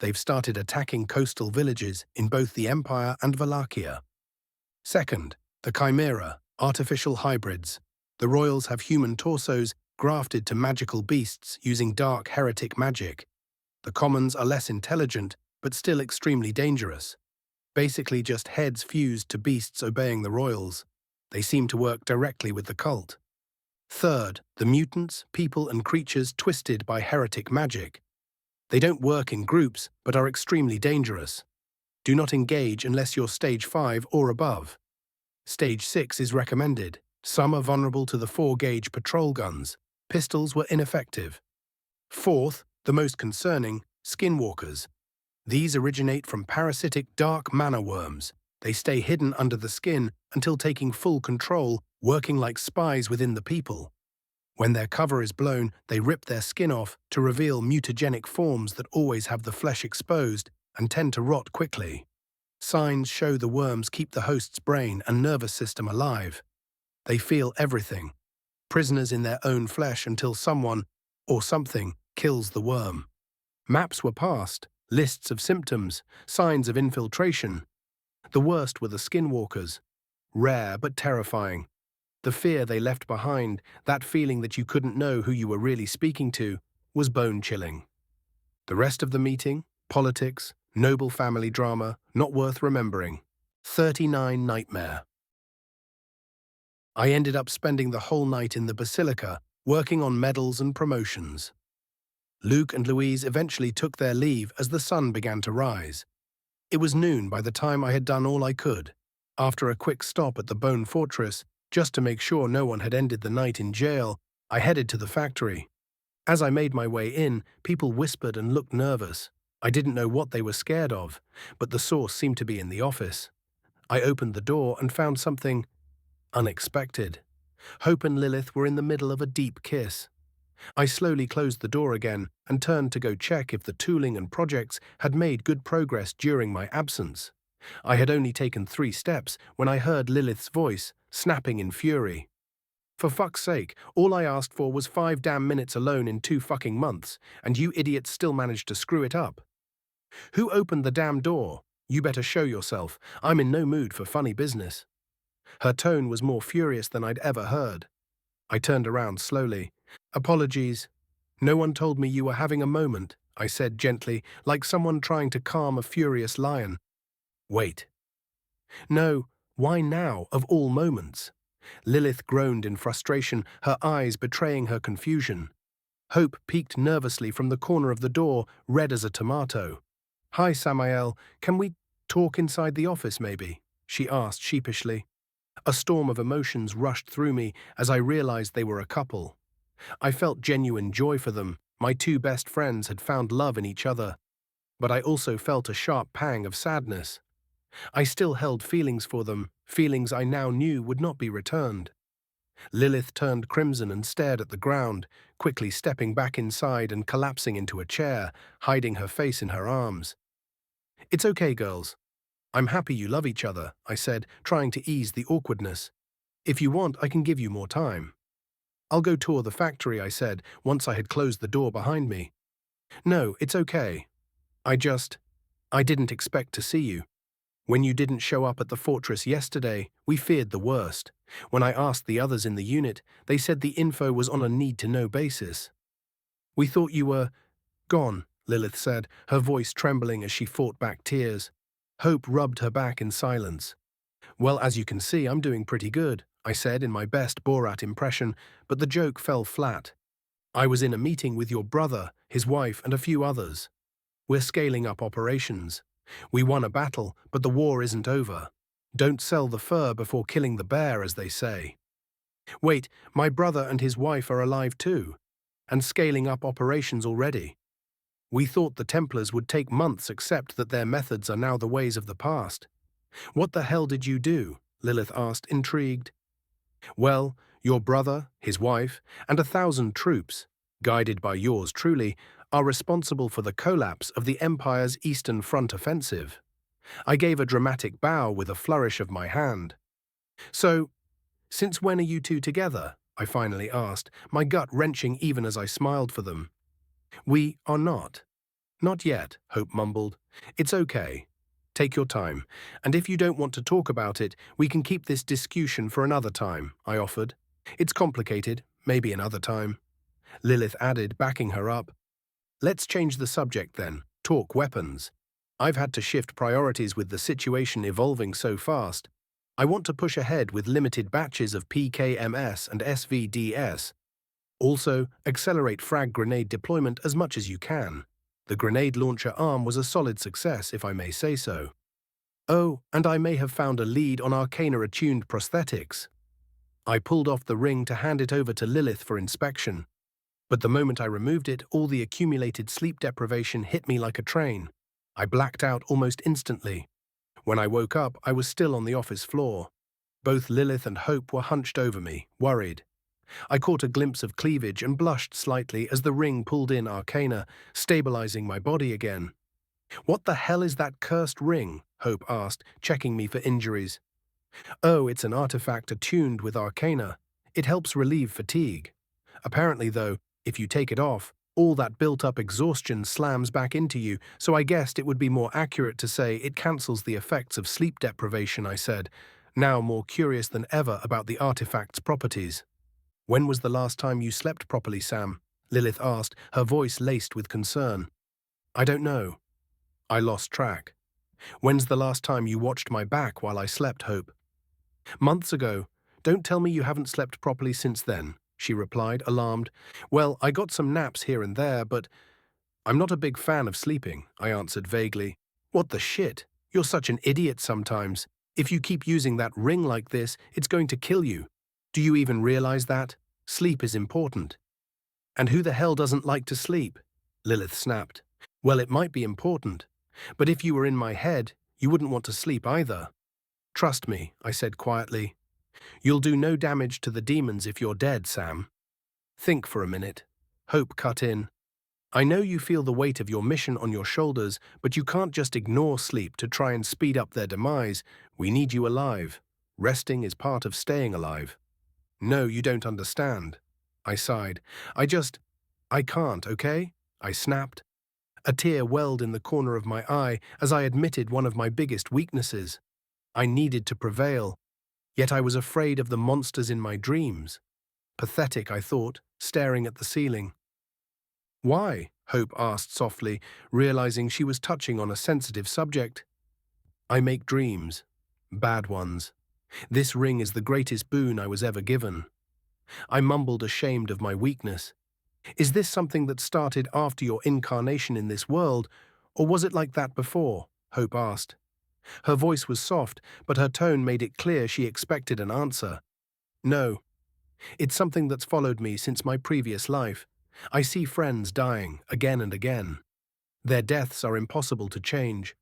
A: They've started attacking coastal villages in both the Empire and Wallachia. Second, the Chimera, artificial hybrids. The royals have human torsos grafted to magical beasts using dark heretic magic. The commons are less intelligent, but still extremely dangerous. Basically just heads fused to beasts obeying the royals. They seem to work directly with the cult. Third, the mutants, people and creatures twisted by heretic magic. They don't work in groups, but are extremely dangerous. Do not engage unless you're stage 5 or above. Stage 6 is recommended. Some are vulnerable to the 4-gauge patrol guns. Pistols were ineffective. Fourth, the most concerning, skinwalkers. These originate from parasitic dark mana worms. They stay hidden under the skin until taking full control, working like spies within the people. When their cover is blown, they rip their skin off to reveal mutagenic forms that always have the flesh exposed and tend to rot quickly. Signs show the worms keep the host's brain and nervous system alive. They feel everything, prisoners in their own flesh until someone, or something, kills the worm. Maps were passed, lists of symptoms, signs of infiltration. The worst were the skinwalkers. Rare but terrifying. The fear they left behind, that feeling that you couldn't know who you were really speaking to, was bone-chilling. The rest of the meeting, politics, noble family drama, not worth remembering. 39 nightmare. I ended up spending the whole night in the Basilica, working on medals and promotions. Luke and Louise eventually took their leave as the sun began to rise. It was noon by the time I had done all I could. After a quick stop at the Bone Fortress, just to make sure no one had ended the night in jail, I headed to the factory. As I made my way in, people whispered and looked nervous. I didn't know what they were scared of, but the source seemed to be in the office. I opened the door and found something unexpected. Hope and Lilith were in the middle of a deep kiss. I slowly closed the door again and turned to go check if the tooling and projects had made good progress during my absence. I had only taken 3 steps when I heard Lilith's voice, snapping in fury. For fuck's sake, all I asked for was 5 damn minutes alone in 2 fucking months, and you idiots still managed to screw it up. Who opened the damn door? You better show yourself. I'm in no mood for funny business. Her tone was more furious than I'd ever heard. I turned around slowly. Apologies. No one told me you were having a moment, I said gently, like someone trying to calm a furious lion. Wait. No, why now, of all moments? Lilith groaned in frustration, her eyes betraying her confusion. Hope peeked nervously from the corner of the door, red as a tomato. Hi, Samael, can we talk inside the office, maybe? She asked sheepishly. A storm of emotions rushed through me as I realized they were a couple. I felt genuine joy for them. My 2 best friends had found love in each other. But I also felt a sharp pang of sadness. I still held feelings for them, feelings I now knew would not be returned. Lilith turned crimson and stared at the ground, quickly stepping back inside and collapsing into a chair, hiding her face in her arms. It's okay, girls. I'm happy you love each other, I said, trying to ease the awkwardness. If you want, I can give you more time. I'll go tour the factory, I said, once I had closed the door behind me. No, it's okay. I didn't expect to see you. When you didn't show up at the fortress yesterday, we feared the worst. When I asked the others in the unit, they said the info was on a need-to-know basis. We thought you were gone, Lilith said, her voice trembling as she fought back tears. Hope rubbed her back in silence. Well, as you can see, I'm doing pretty good, I said in my best Borat impression, but the joke fell flat. I was in a meeting with your brother, his wife, and a few others. We're scaling up operations. We won a battle, but the war isn't over. Don't sell the fur before killing the bear, as they say. Wait, my brother and his wife are alive too, and scaling up operations already. We thought the Templars would take months, except that their methods are now the ways of the past. What the hell did you do? Lilith asked, intrigued. Well, your brother, his wife, and 1,000 troops, guided by yours truly, are responsible for the collapse of the Empire's Eastern Front offensive. I gave a dramatic bow with a flourish of my hand. So, since when are you 2 together? I finally asked, my gut wrenching even as I smiled for them. We are not. Not yet, Hope mumbled. It's okay. Take your time, and if you don't want to talk about it, we can keep this discussion for another time, I offered. It's complicated, maybe another time. Lilith added, backing her up. Let's change the subject then, talk weapons. I've had to shift priorities with the situation evolving so fast. I want to push ahead with limited batches of PKMS and SVDS. Also, accelerate frag grenade deployment as much as you can. The grenade launcher arm was a solid success, if I may say so. Oh, and I may have found a lead on Arcana-attuned prosthetics. I pulled off the ring to hand it over to Lilith for inspection. But the moment I removed it, all the accumulated sleep deprivation hit me like a train. I blacked out almost instantly. When I woke up, I was still on the office floor. Both Lilith and Hope were hunched over me, worried. I caught a glimpse of cleavage and blushed slightly as the ring pulled in Arcana, stabilizing my body again. What the hell is that cursed ring? Hope asked, checking me for injuries. Oh, it's an artifact attuned with Arcana. It helps relieve fatigue. Apparently, though, if you take it off, all that built-up exhaustion slams back into you, so I guessed it would be more accurate to say it cancels the effects of sleep deprivation, I said, now more curious than ever about the artifact's properties. "When was the last time you slept properly, Sam?" Lilith asked, her voice laced with concern. "I don't know." I lost track. "When's the last time you watched my back while I slept, Hope?" "Months ago. Don't tell me you haven't slept properly since then," she replied, alarmed. "Well, I got some naps here and there, but I'm not a big fan of sleeping," I answered vaguely. "What the shit? You're such an idiot sometimes. If you keep using that ring like this, it's going to kill you. Do you even realize that? Sleep is important." "And who the hell doesn't like to sleep?" Lilith snapped. "Well, it might be important, but if you were in my head, you wouldn't want to sleep either." "Trust me," I said quietly. "You'll do no damage to the demons if you're dead, Sam." "Think for a minute." Hope cut in. "I know you feel the weight of your mission on your shoulders, but you can't just ignore sleep to try and speed up their demise. We need you alive. Resting is part of staying alive." "No, you don't understand." I sighed. I can't, okay?" I snapped. A tear welled in the corner of my eye as I admitted one of my biggest weaknesses. I needed to prevail, yet I was afraid of the monsters in my dreams. Pathetic, I thought, staring at the ceiling. "Why?" Hope asked softly, realizing she was touching on a sensitive subject. "I make dreams. Bad ones. This ring is the greatest boon I was ever given." I mumbled, ashamed of my weakness. "Is this something that started after your incarnation in this world, or was it like that before?" Hope asked. Her voice was soft, but her tone made it clear she expected an answer. "No. It's something that's followed me since my previous life. I see friends dying, again and again. Their deaths are impossible to change.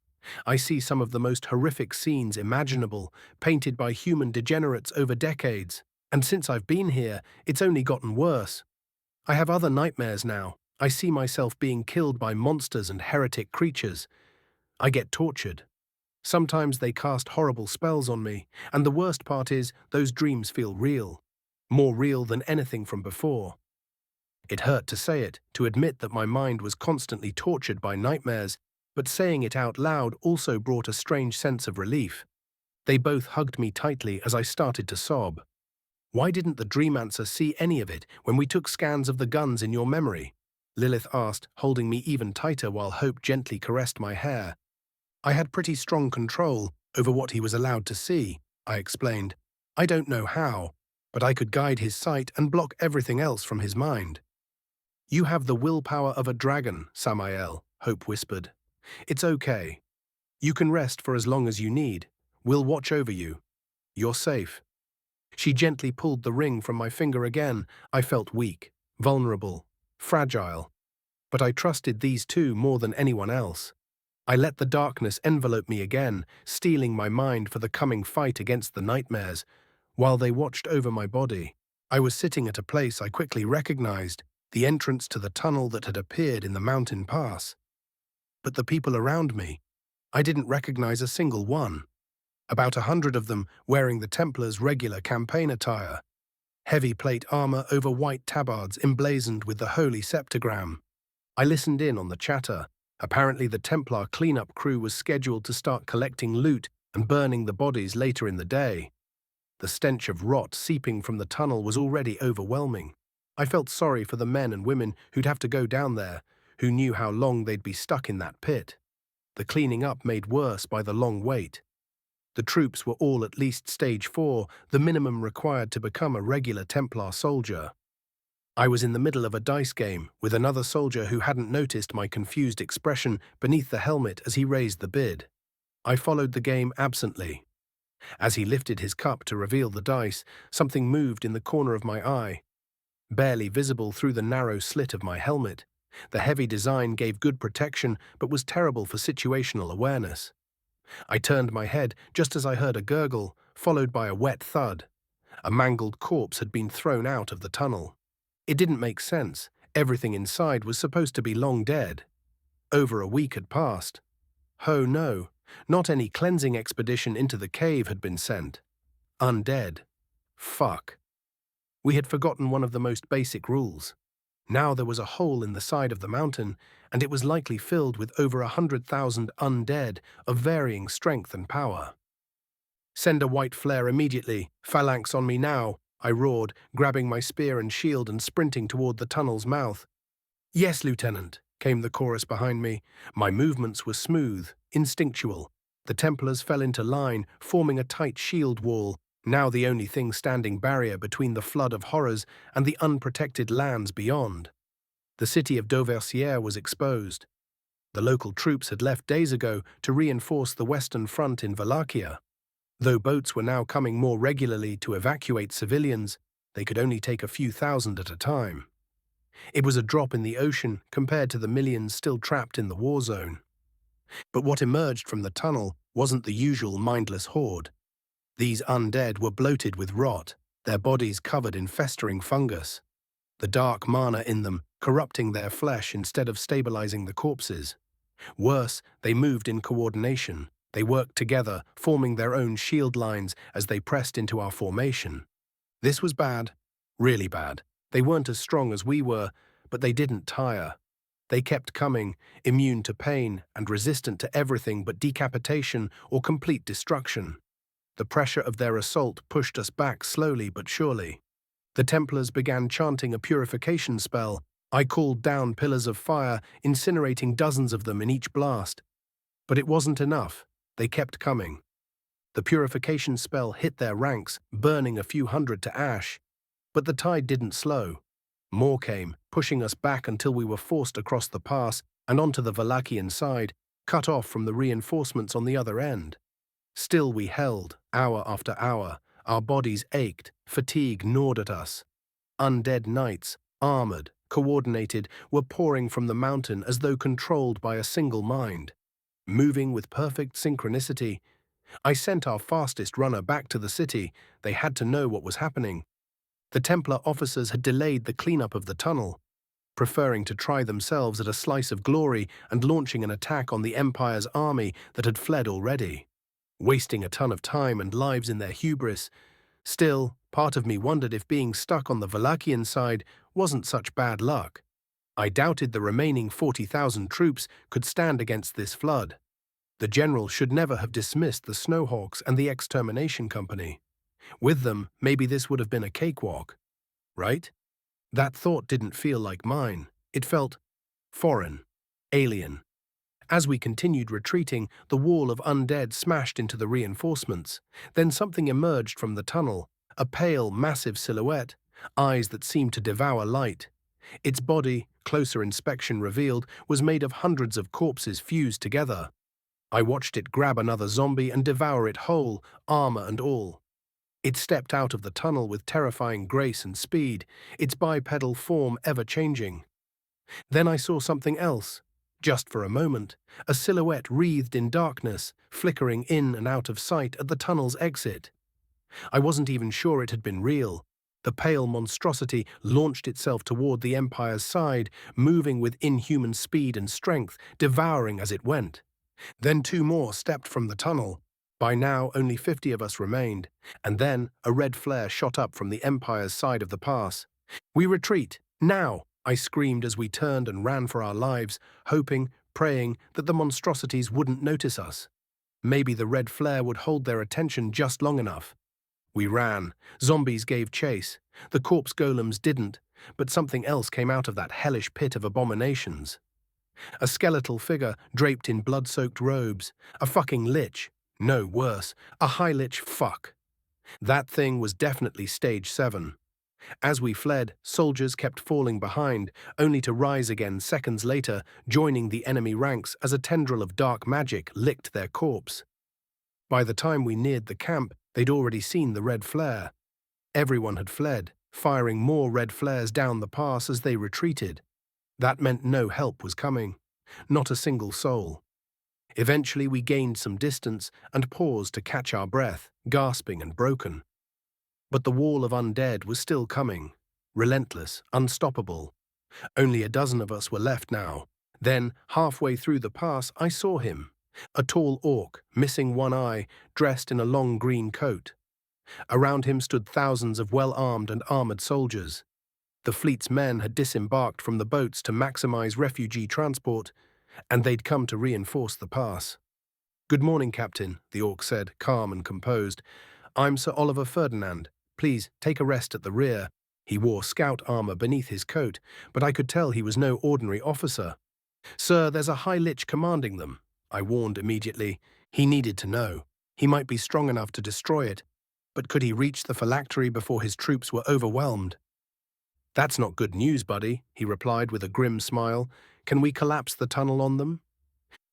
A: I see some of the most horrific scenes imaginable, painted by human degenerates over decades. And since I've been here, it's only gotten worse. I have other nightmares now. I see myself being killed by monsters and heretic creatures. I get tortured. Sometimes they cast horrible spells on me, and the worst part is those dreams feel real. More real than anything from before." It hurt to say it, to admit that my mind was constantly tortured by nightmares, but saying it out loud also brought a strange sense of relief. They both hugged me tightly as I started to sob. "Why didn't the Dreamancer see any of it when we took scans of the guns in your memory?" Lilith asked, holding me even tighter while Hope gently caressed my hair. "I had pretty strong control over what he was allowed to see," I explained. "I don't know how, but I could guide his sight and block everything else from his mind." "You have the willpower of a dragon, Samael," Hope whispered. "It's okay. You can rest for as long as you need. We'll watch over you. You're safe." She gently pulled the ring from my finger again. I felt weak, vulnerable, fragile. But I trusted these two more than anyone else. I let the darkness envelope me again, steeling my mind for the coming fight against the nightmares, while they watched over my body. I was sitting at a place I quickly recognized, the entrance to the tunnel that had appeared in the mountain pass. But the people around me, I didn't recognize a single one. About 100 of them wearing the Templars' regular campaign attire. Heavy plate armor over white tabards emblazoned with the holy septagram. I listened in on the chatter. Apparently the Templar cleanup crew was scheduled to start collecting loot and burning the bodies later in the day. The stench of rot seeping from the tunnel was already overwhelming. I felt sorry for the men and women who'd have to go down there, who knew how long they'd be stuck in that pit. The cleaning up made worse by the long wait. The troops were all at least stage 4, the minimum required to become a regular Templar soldier. I was in the middle of a dice game with another soldier who hadn't noticed my confused expression beneath the helmet as he raised the bid. I followed the game absently. As he lifted his cup to reveal the dice, something moved in the corner of my eye. Barely visible through the narrow slit of my helmet, the heavy design gave good protection but was terrible for situational awareness. I turned my head just as I heard a gurgle, followed by a wet thud. A mangled corpse had been thrown out of the tunnel. It didn't make sense. Everything inside was supposed to be long dead. Over a week had passed. Oh no, not any cleansing expedition into the cave had been sent. Undead. Fuck. We had forgotten one of the most basic rules. Now there was a hole in the side of the mountain, and it was likely filled with over 100,000 undead of varying strength and power. Send a white flare immediately. Phalanx on me now, I roared, grabbing my spear and shield and sprinting toward the tunnel's mouth. Yes, Lieutenant, came the chorus behind me. My movements were smooth, instinctual. The Templars fell into line, forming a tight shield wall, now the only thing standing barrier between the flood of horrors and the unprotected lands beyond. The city of Dauversière was exposed. The local troops had left days ago to reinforce the western front in Wallachia. Though boats were now coming more regularly to evacuate civilians, they could only take a few thousand at a time. It was a drop in the ocean compared to the millions still trapped in the war zone. But what emerged from the tunnel wasn't the usual mindless horde. These undead were bloated with rot, their bodies covered in festering fungus, the dark mana in them corrupting their flesh instead of stabilizing the corpses. Worse, they moved in coordination. They worked together, forming their own shield lines as they pressed into our formation. This was bad, really bad. They weren't as strong as we were, but they didn't tire. They kept coming, immune to pain and resistant to everything but decapitation or complete destruction. The pressure of their assault pushed us back slowly but surely. The Templars began chanting a purification spell. I called down pillars of fire, incinerating dozens of them in each blast. But it wasn't enough. They kept coming. The purification spell hit their ranks, burning a few hundred to ash. But the tide didn't slow. More came, pushing us back until we were forced across the pass and onto the Wallachian side, cut off from the reinforcements on the other end. Still we held, hour after hour. Our bodies ached, fatigue gnawed at us. Undead knights, armored, coordinated, were pouring from the mountain as though controlled by a single mind. Moving with perfect synchronicity, I sent our fastest runner back to the city. They had to know what was happening. The Templar officers had delayed the cleanup of the tunnel, preferring to try themselves at a slice of glory and launching an attack on the Empire's army that had fled already, wasting a ton of time and lives in their hubris. Still, part of me wondered if being stuck on the Wallachian side wasn't such bad luck. I doubted the remaining 40,000 troops could stand against this flood. The general should never have dismissed the Snowhawks and the Extermination Company. With them, maybe this would have been a cakewalk, right? That thought didn't feel like mine. It felt foreign, alien. As we continued retreating, the wall of undead smashed into the reinforcements. Then something emerged from the tunnel, a pale, massive silhouette, eyes that seemed to devour light. Its body, closer inspection revealed, was made of hundreds of corpses fused together. I watched it grab another zombie and devour it whole, armor and all. It stepped out of the tunnel with terrifying grace and speed, its bipedal form ever-changing. Then I saw something else. Just for a moment, a silhouette wreathed in darkness, flickering in and out of sight at the tunnel's exit. I wasn't even sure it had been real. The pale monstrosity launched itself toward the Empire's side, moving with inhuman speed and strength, devouring as it went. Then two more stepped from the tunnel. By now, only 50 of us remained, and then a red flare shot up from the Empire's side of the pass. "We retreat, now!" I screamed as we turned and ran for our lives, hoping, praying that the monstrosities wouldn't notice us. Maybe the red flare would hold their attention just long enough. We ran. Zombies gave chase. The corpse golems didn't, but something else came out of that hellish pit of abominations. A skeletal figure draped in blood-soaked robes. A fucking lich. No, worse. A high lich fuck. That thing was definitely stage 7. As we fled, soldiers kept falling behind, only to rise again seconds later, joining the enemy ranks as a tendril of dark magic licked their corpse. By the time we neared the camp, they'd already seen the red flare. Everyone had fled, firing more red flares down the pass as they retreated. That meant no help was coming. Not a single soul. Eventually we gained some distance and paused to catch our breath, gasping and broken. But the wall of undead was still coming, relentless, unstoppable. Only a dozen of us were left now. Then, halfway through the pass, I saw him. A tall orc, missing one eye, dressed in a long green coat. Around him stood thousands of well-armed and armored soldiers. The fleet's men had disembarked from the boats to maximize refugee transport, and they'd come to reinforce the pass. "Good morning, Captain," the orc said, calm and composed. "I'm Sir Oliver Ferdinand. Please, take a rest at the rear." He wore scout armor beneath his coat, but I could tell he was no ordinary officer. "Sir, there's a high lich commanding them," I warned immediately. He needed to know. He might be strong enough to destroy it, but could he reach the phylactery before his troops were overwhelmed? "That's not good news, buddy," he replied with a grim smile. "Can we collapse the tunnel on them?"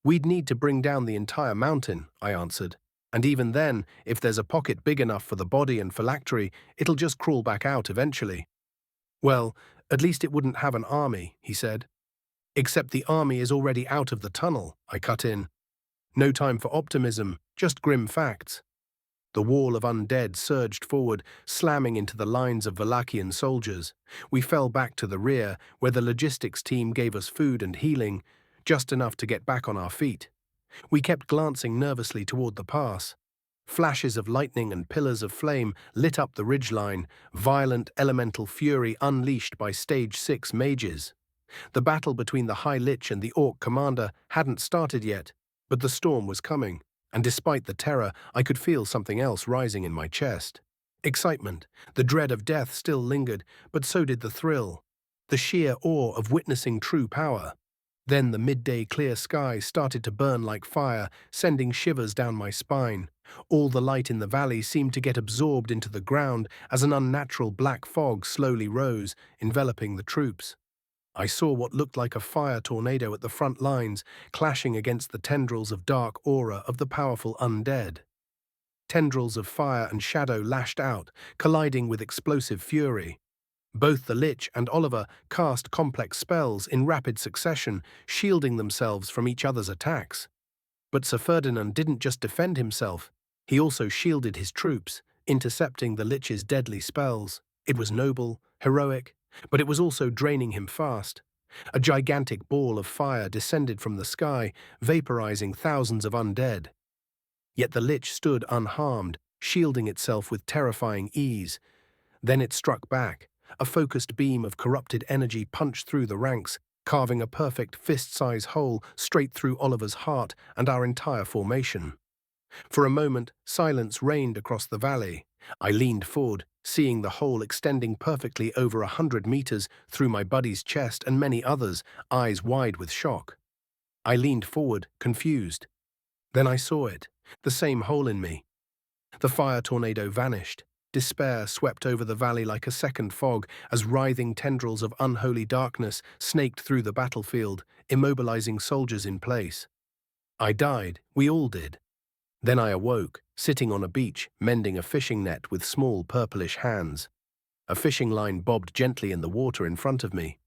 A: "We'd need to bring down the entire mountain," I answered. "And even then, if there's a pocket big enough for the body and phylactery, it'll just crawl back out eventually." "Well, at least it wouldn't have an army," he said. "Except the army is already out of the tunnel," I cut in. No time for optimism, just grim facts. The wall of undead surged forward, slamming into the lines of Valachian soldiers. We fell back to the rear, where the logistics team gave us food and healing, just enough to get back on our feet. We kept glancing nervously toward the pass. Flashes of lightning and pillars of flame lit up the ridgeline, violent elemental fury unleashed by Stage 6 mages. The battle between the High Lich and the Orc commander hadn't started yet, but the storm was coming, and despite the terror, I could feel something else rising in my chest. Excitement. The dread of death still lingered, but so did the thrill. The sheer awe of witnessing true power. Then the midday clear sky started to burn like fire, sending shivers down my spine. All the light in the valley seemed to get absorbed into the ground as an unnatural black fog slowly rose, enveloping the troops. I saw what looked like a fire tornado at the front lines, clashing against the tendrils of dark aura of the powerful undead. Tendrils of fire and shadow lashed out, colliding with explosive fury. Both the Lich and Oliver cast complex spells in rapid succession, shielding themselves from each other's attacks. But Sir Ferdinand didn't just defend himself, he also shielded his troops, intercepting the Lich's deadly spells. It was noble, heroic, but it was also draining him fast. A gigantic ball of fire descended from the sky, vaporizing thousands of undead. Yet the Lich stood unharmed, shielding itself with terrifying ease. Then it struck back. A focused beam of corrupted energy punched through the ranks, carving a perfect fist-size hole straight through Oliver's heart and our entire formation. For a moment, silence reigned across the valley. I leaned forward, seeing the hole extending perfectly over 100 meters through my buddy's chest and many others, eyes wide with shock. I leaned forward, confused. Then I saw it, the same hole in me. The fire tornado vanished. Despair swept over the valley like a second fog as writhing tendrils of unholy darkness snaked through the battlefield, immobilizing soldiers in place. I died, we all did. Then I awoke, sitting on a beach, mending a fishing net with small purplish hands. A fishing line bobbed gently in the water in front of me.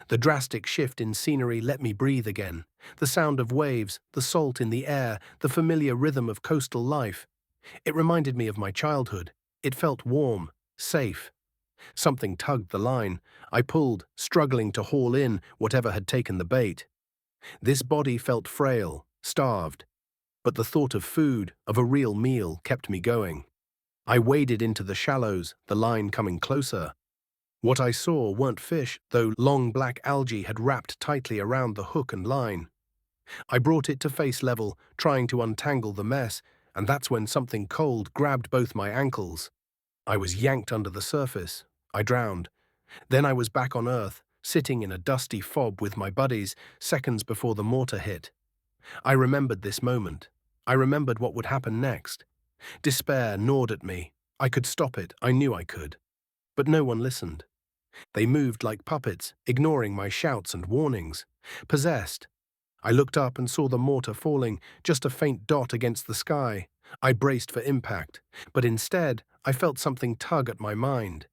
A: The drastic shift in scenery let me breathe again. The sound of waves, the salt in the air, the familiar rhythm of coastal life. It reminded me of my childhood. It felt warm, safe. Something tugged the line. I pulled, struggling to haul in whatever had taken the bait. This body felt frail, starved. But the thought of food, of a real meal, kept me going. I waded into the shallows, the line coming closer. What I saw weren't fish, though long black algae had wrapped tightly around the hook and line. I brought it to face level, trying to untangle the mess, and that's when something cold grabbed both my ankles. I was yanked under the surface. I drowned. Then I was back on Earth, sitting in a dusty fob with my buddies, seconds before the mortar hit. I remembered this moment. I remembered what would happen next. Despair gnawed at me. I could stop it, I knew I could. But no one listened. They moved like puppets, ignoring my shouts and warnings. Possessed. I looked up and saw the mortar falling, just a faint dot against the sky. I braced for impact, but instead I felt something tug at my mind.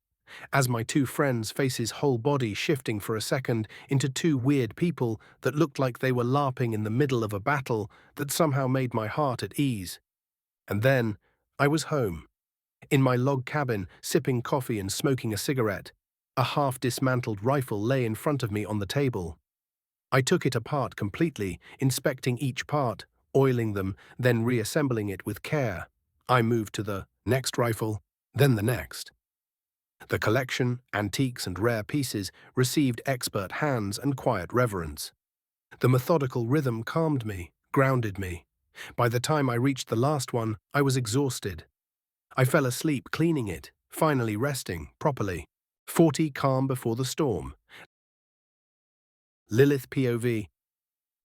A: As my two friends' faces' whole body shifting for a second into two weird people that looked like they were LARPing in the middle of a battle that somehow made my heart at ease. And then I was home, in my log cabin, sipping coffee and smoking a cigarette. A half-dismantled rifle lay in front of me on the table. I took it apart completely, inspecting each part, oiling them, then reassembling it with care. I moved to the next rifle, then the next. The collection, antiques and rare pieces, received expert hands and quiet reverence. The methodical rhythm calmed me, grounded me. By the time I reached the last one, I was exhausted. I fell asleep cleaning it, finally resting properly. 40 calm before the storm. Lilith POV.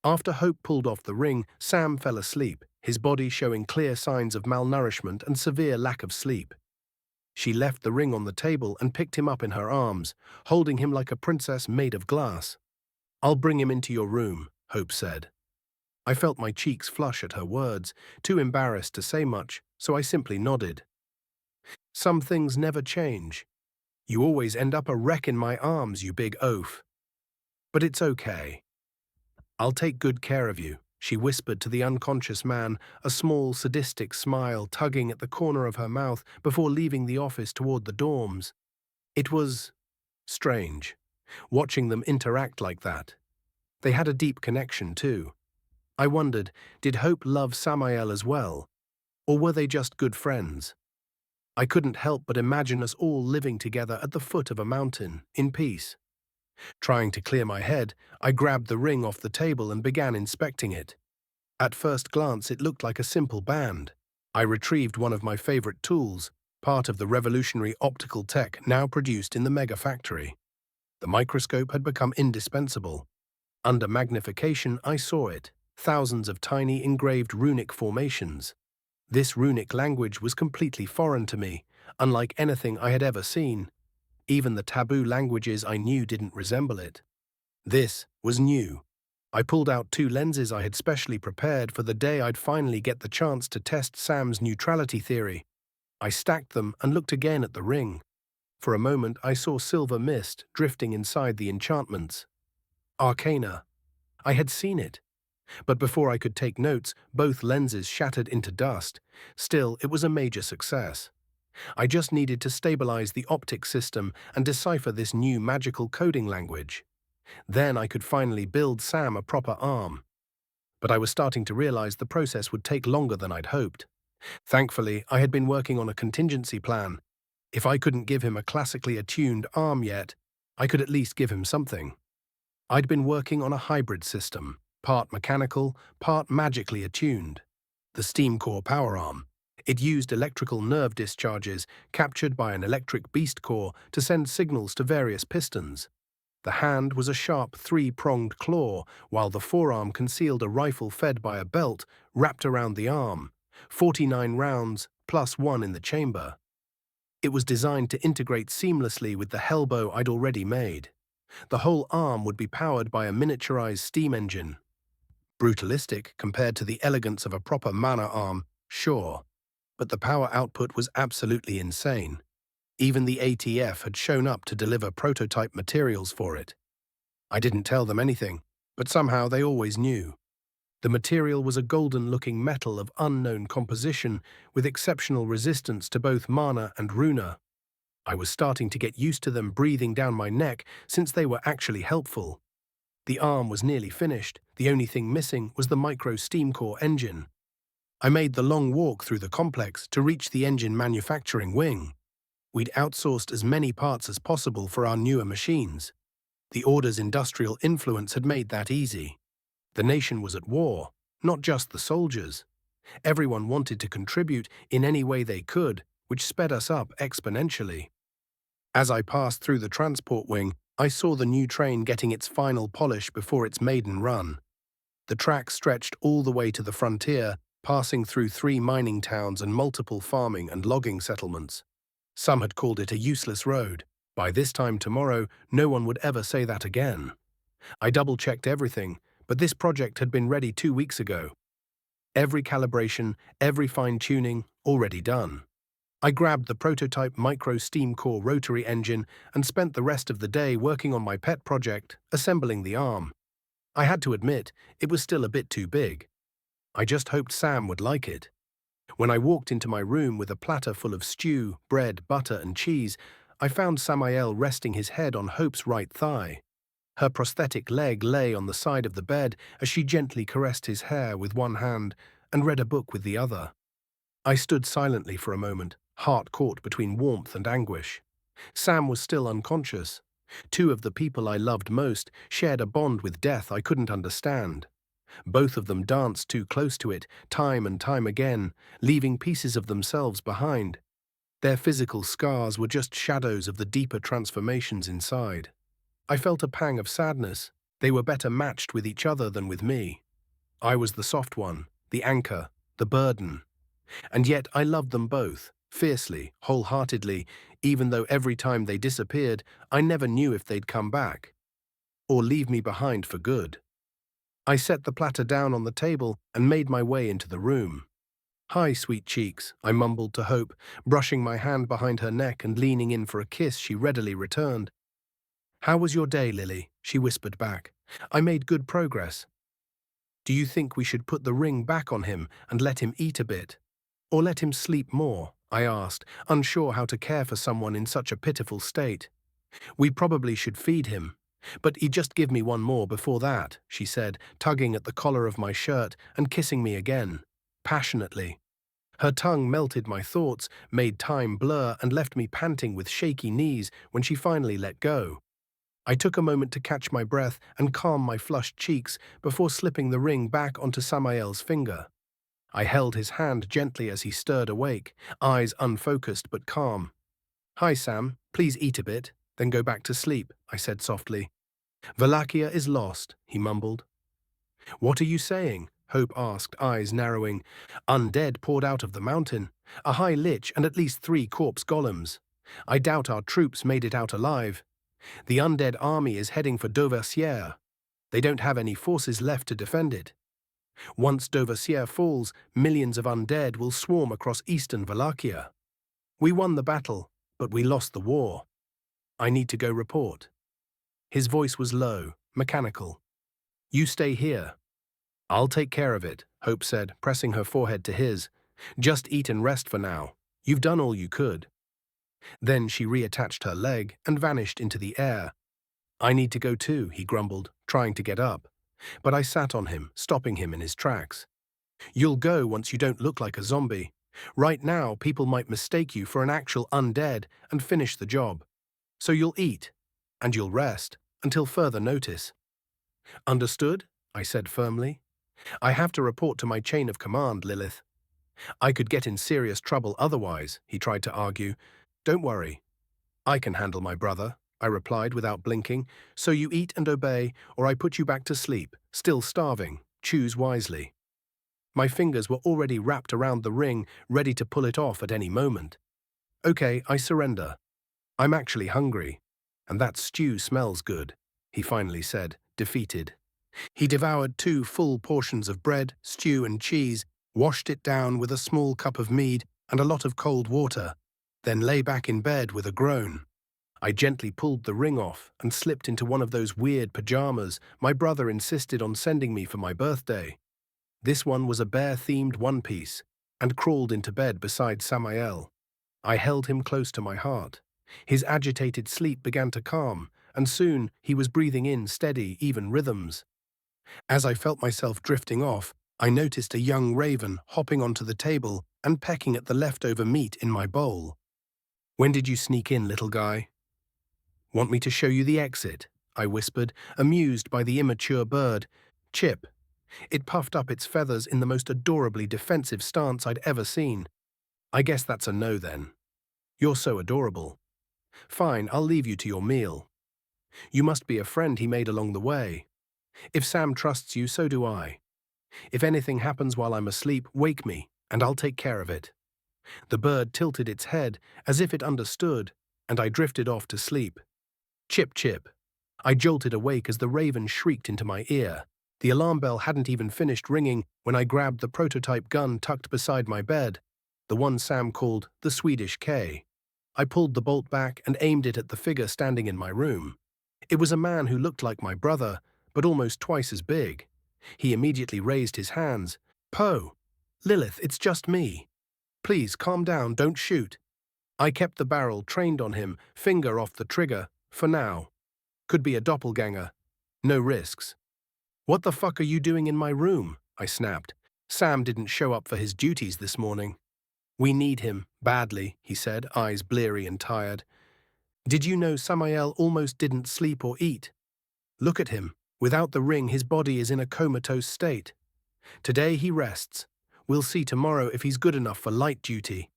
A: After Hope pulled off the ring, Sam fell asleep, his body showing clear signs of malnourishment and severe lack of sleep. She left the ring on the table and picked him up in her arms, holding him like a princess made of glass. "I'll bring him into your room," Hope said. I felt my cheeks flush at her words, too embarrassed to say much, so I simply nodded. "Some things never change. You always end up a wreck in my arms, you big oaf. But it's okay. I'll take good care of you," she whispered to the unconscious man, a small, sadistic smile tugging at the corner of her mouth before leaving the office toward the dorms. It was strange, watching them interact like that. They had a deep connection, too. I wondered, did Hope love Samael as well? Or were they just good friends? I couldn't help but imagine us all living together at the foot of a mountain, in peace. Trying to clear my head, I grabbed the ring off the table and began inspecting it. At first glance, it looked like a simple band. I retrieved one of my favorite tools, part of the revolutionary optical tech now produced in the mega factory. The microscope had become indispensable. Under magnification, I saw it, thousands of tiny engraved runic formations. This runic language was completely foreign to me, unlike anything I had ever seen. Even the taboo languages I knew didn't resemble it. This was new. I pulled out 2 lenses I had specially prepared for the day I'd finally get the chance to test Sam's neutrality theory. I stacked them and looked again at the ring. For a moment, I saw silver mist drifting inside the enchantments. Arcana. I had seen it. But before I could take notes, both lenses shattered into dust. Still, it was a major success. I just needed to stabilize the optic system and decipher this new magical coding language. Then I could finally build Sam a proper arm. But I was starting to realize the process would take longer than I'd hoped. Thankfully, I had been working on a contingency plan. If I couldn't give him a classically attuned arm yet, I could at least give him something. I'd been working on a hybrid system, part mechanical, part magically attuned. The steam core power arm. It used electrical nerve discharges captured by an electric beast core to send signals to various pistons. The hand was a sharp 3-pronged claw, while the forearm concealed a rifle fed by a belt wrapped around the arm, 49 rounds plus 1 in the chamber. It was designed to integrate seamlessly with the hellbow I'd already made. The whole arm would be powered by a miniaturized steam engine. Brutalistic compared to the elegance of a proper mana arm, sure, but the power output was absolutely insane. Even the ATF had shown up to deliver prototype materials for it. I didn't tell them anything, but somehow they always knew. The material was a golden-looking metal of unknown composition with exceptional resistance to both mana and runa. I was starting to get used to them breathing down my neck since they were actually helpful. The arm was nearly finished. The only thing missing was the micro steam core engine. I made the long walk through the complex to reach the engine manufacturing wing. We'd outsourced as many parts as possible for our newer machines. The Order's industrial influence had made that easy. The nation was at war, not just the soldiers. Everyone wanted to contribute in any way they could, which sped us up exponentially. As I passed through the transport wing, I saw the new train getting its final polish before its maiden run. The track stretched all the way to the frontier, passing through 3 mining towns and multiple farming and logging settlements. Some had called it a useless road. By this time tomorrow, no one would ever say that again. I double-checked everything, but this project had been ready 2 weeks ago. Every calibration, every fine-tuning, already done. I grabbed the prototype micro steam core rotary engine and spent the rest of the day working on my pet project, assembling the arm. I had to admit, it was still a bit too big. I just hoped Sam would like it. When I walked into my room with a platter full of stew, bread, butter, and cheese, I found Samael resting his head on Hope's right thigh. Her prosthetic leg lay on the side of the bed as she gently caressed his hair with one hand and read a book with the other. I stood silently for a moment, heart caught between warmth and anguish. Sam was still unconscious. 2 of the people I loved most shared a bond with death I couldn't understand. Both of them danced too close to it, time and time again, leaving pieces of themselves behind. Their physical scars were just shadows of the deeper transformations inside. I felt a pang of sadness. They were better matched with each other than with me. I was the soft one, the anchor, the burden. And yet I loved them both, fiercely, wholeheartedly, even though every time they disappeared, I never knew if they'd come back or leave me behind for good. I set the platter down on the table and made my way into the room. "Hi, sweet cheeks," I mumbled to Hope, brushing my hand behind her neck and leaning in for a kiss she readily returned. "How was your day, Lily?" she whispered back. "I made good progress." "Do you think we should put the ring back on him and let him eat a bit? Or let him sleep more?" I asked, unsure how to care for someone in such a pitiful state. "We probably should feed him. But he'd just give me one more before that," she said, tugging at the collar of my shirt and kissing me again, passionately. Her tongue melted my thoughts, made time blur, and left me panting with shaky knees when she finally let go. I took a moment to catch my breath and calm my flushed cheeks before slipping the ring back onto Samael's finger. I held his hand gently as he stirred awake, eyes unfocused but calm. "Hi, Sam. Please eat a bit, then go back to sleep," I said softly. "Valakia is lost," he mumbled. "What are you saying?" Hope asked, eyes narrowing. "Undead poured out of the mountain, a high lich and at least 3 corpse golems. I doubt our troops made it out alive. The undead army is heading for Dauversière. They don't have any forces left to defend it. Once Dauversière falls, millions of undead will swarm across eastern Valakia. We won the battle, but we lost the war. I need to go report." His voice was low, mechanical. "You stay here." "I'll take care of it," Hope said, pressing her forehead to his. "Just eat and rest for now. You've done all you could." Then she reattached her leg and vanished into the air. "I need to go too," he grumbled, trying to get up. But I sat on him, stopping him in his tracks. "You'll go once you don't look like a zombie. Right now, people might mistake you for an actual undead and finish the job. So you'll eat, and you'll rest, until further notice." "Understood?" I said firmly. "I have to report to my chain of command, Lilith." "I could get in serious trouble otherwise," he tried to argue. "Don't worry. I can handle my brother," I replied without blinking. "So you eat and obey, or I put you back to sleep, still starving. Choose wisely." My fingers were already wrapped around the ring, ready to pull it off at any moment. "Okay, I surrender. I'm actually hungry. And that stew smells good," he finally said, defeated. He devoured 2 full portions of bread, stew and cheese, washed it down with a small cup of mead and a lot of cold water, then lay back in bed with a groan. I gently pulled the ring off and slipped into one of those weird pajamas my brother insisted on sending me for my birthday. This one was a bear-themed one-piece, and crawled into bed beside Samael. I held him close to my heart. His agitated sleep began to calm, and soon he was breathing in steady, even rhythms. As I felt myself drifting off, I noticed a young raven hopping onto the table and pecking at the leftover meat in my bowl. "When did you sneak in, little guy?" "Want me to show you the exit?" I whispered, amused by the immature bird. "Chip." It puffed up its feathers in the most adorably defensive stance I'd ever seen. "I guess that's a no then. You're so adorable." "Fine, I'll leave you to your meal." "You must be a friend he made along the way." "If Sam trusts you, so do I. If anything happens while I'm asleep, wake me, and I'll take care of it." The bird tilted its head as if it understood, and I drifted off to sleep. Chip, chip. I jolted awake as the raven shrieked into my ear. The alarm bell hadn't even finished ringing when I grabbed the prototype gun tucked beside my bed, the one Sam called the Swedish K. I pulled the bolt back and aimed it at the figure standing in my room. It was a man who looked like my brother, but almost twice as big. He immediately raised his hands. "Poe! Lilith, it's just me. Please, calm down, don't shoot." I kept the barrel trained on him, finger off the trigger, for now. Could be a doppelganger. No risks. "What the fuck are you doing in my room?" I snapped. "Sam didn't show up for his duties this morning." "We need him, badly," he said, eyes bleary and tired. "Did you know Samael almost didn't sleep or eat? Look at him. Without the ring, his body is in a comatose state. Today he rests. We'll see tomorrow if he's good enough for light duty.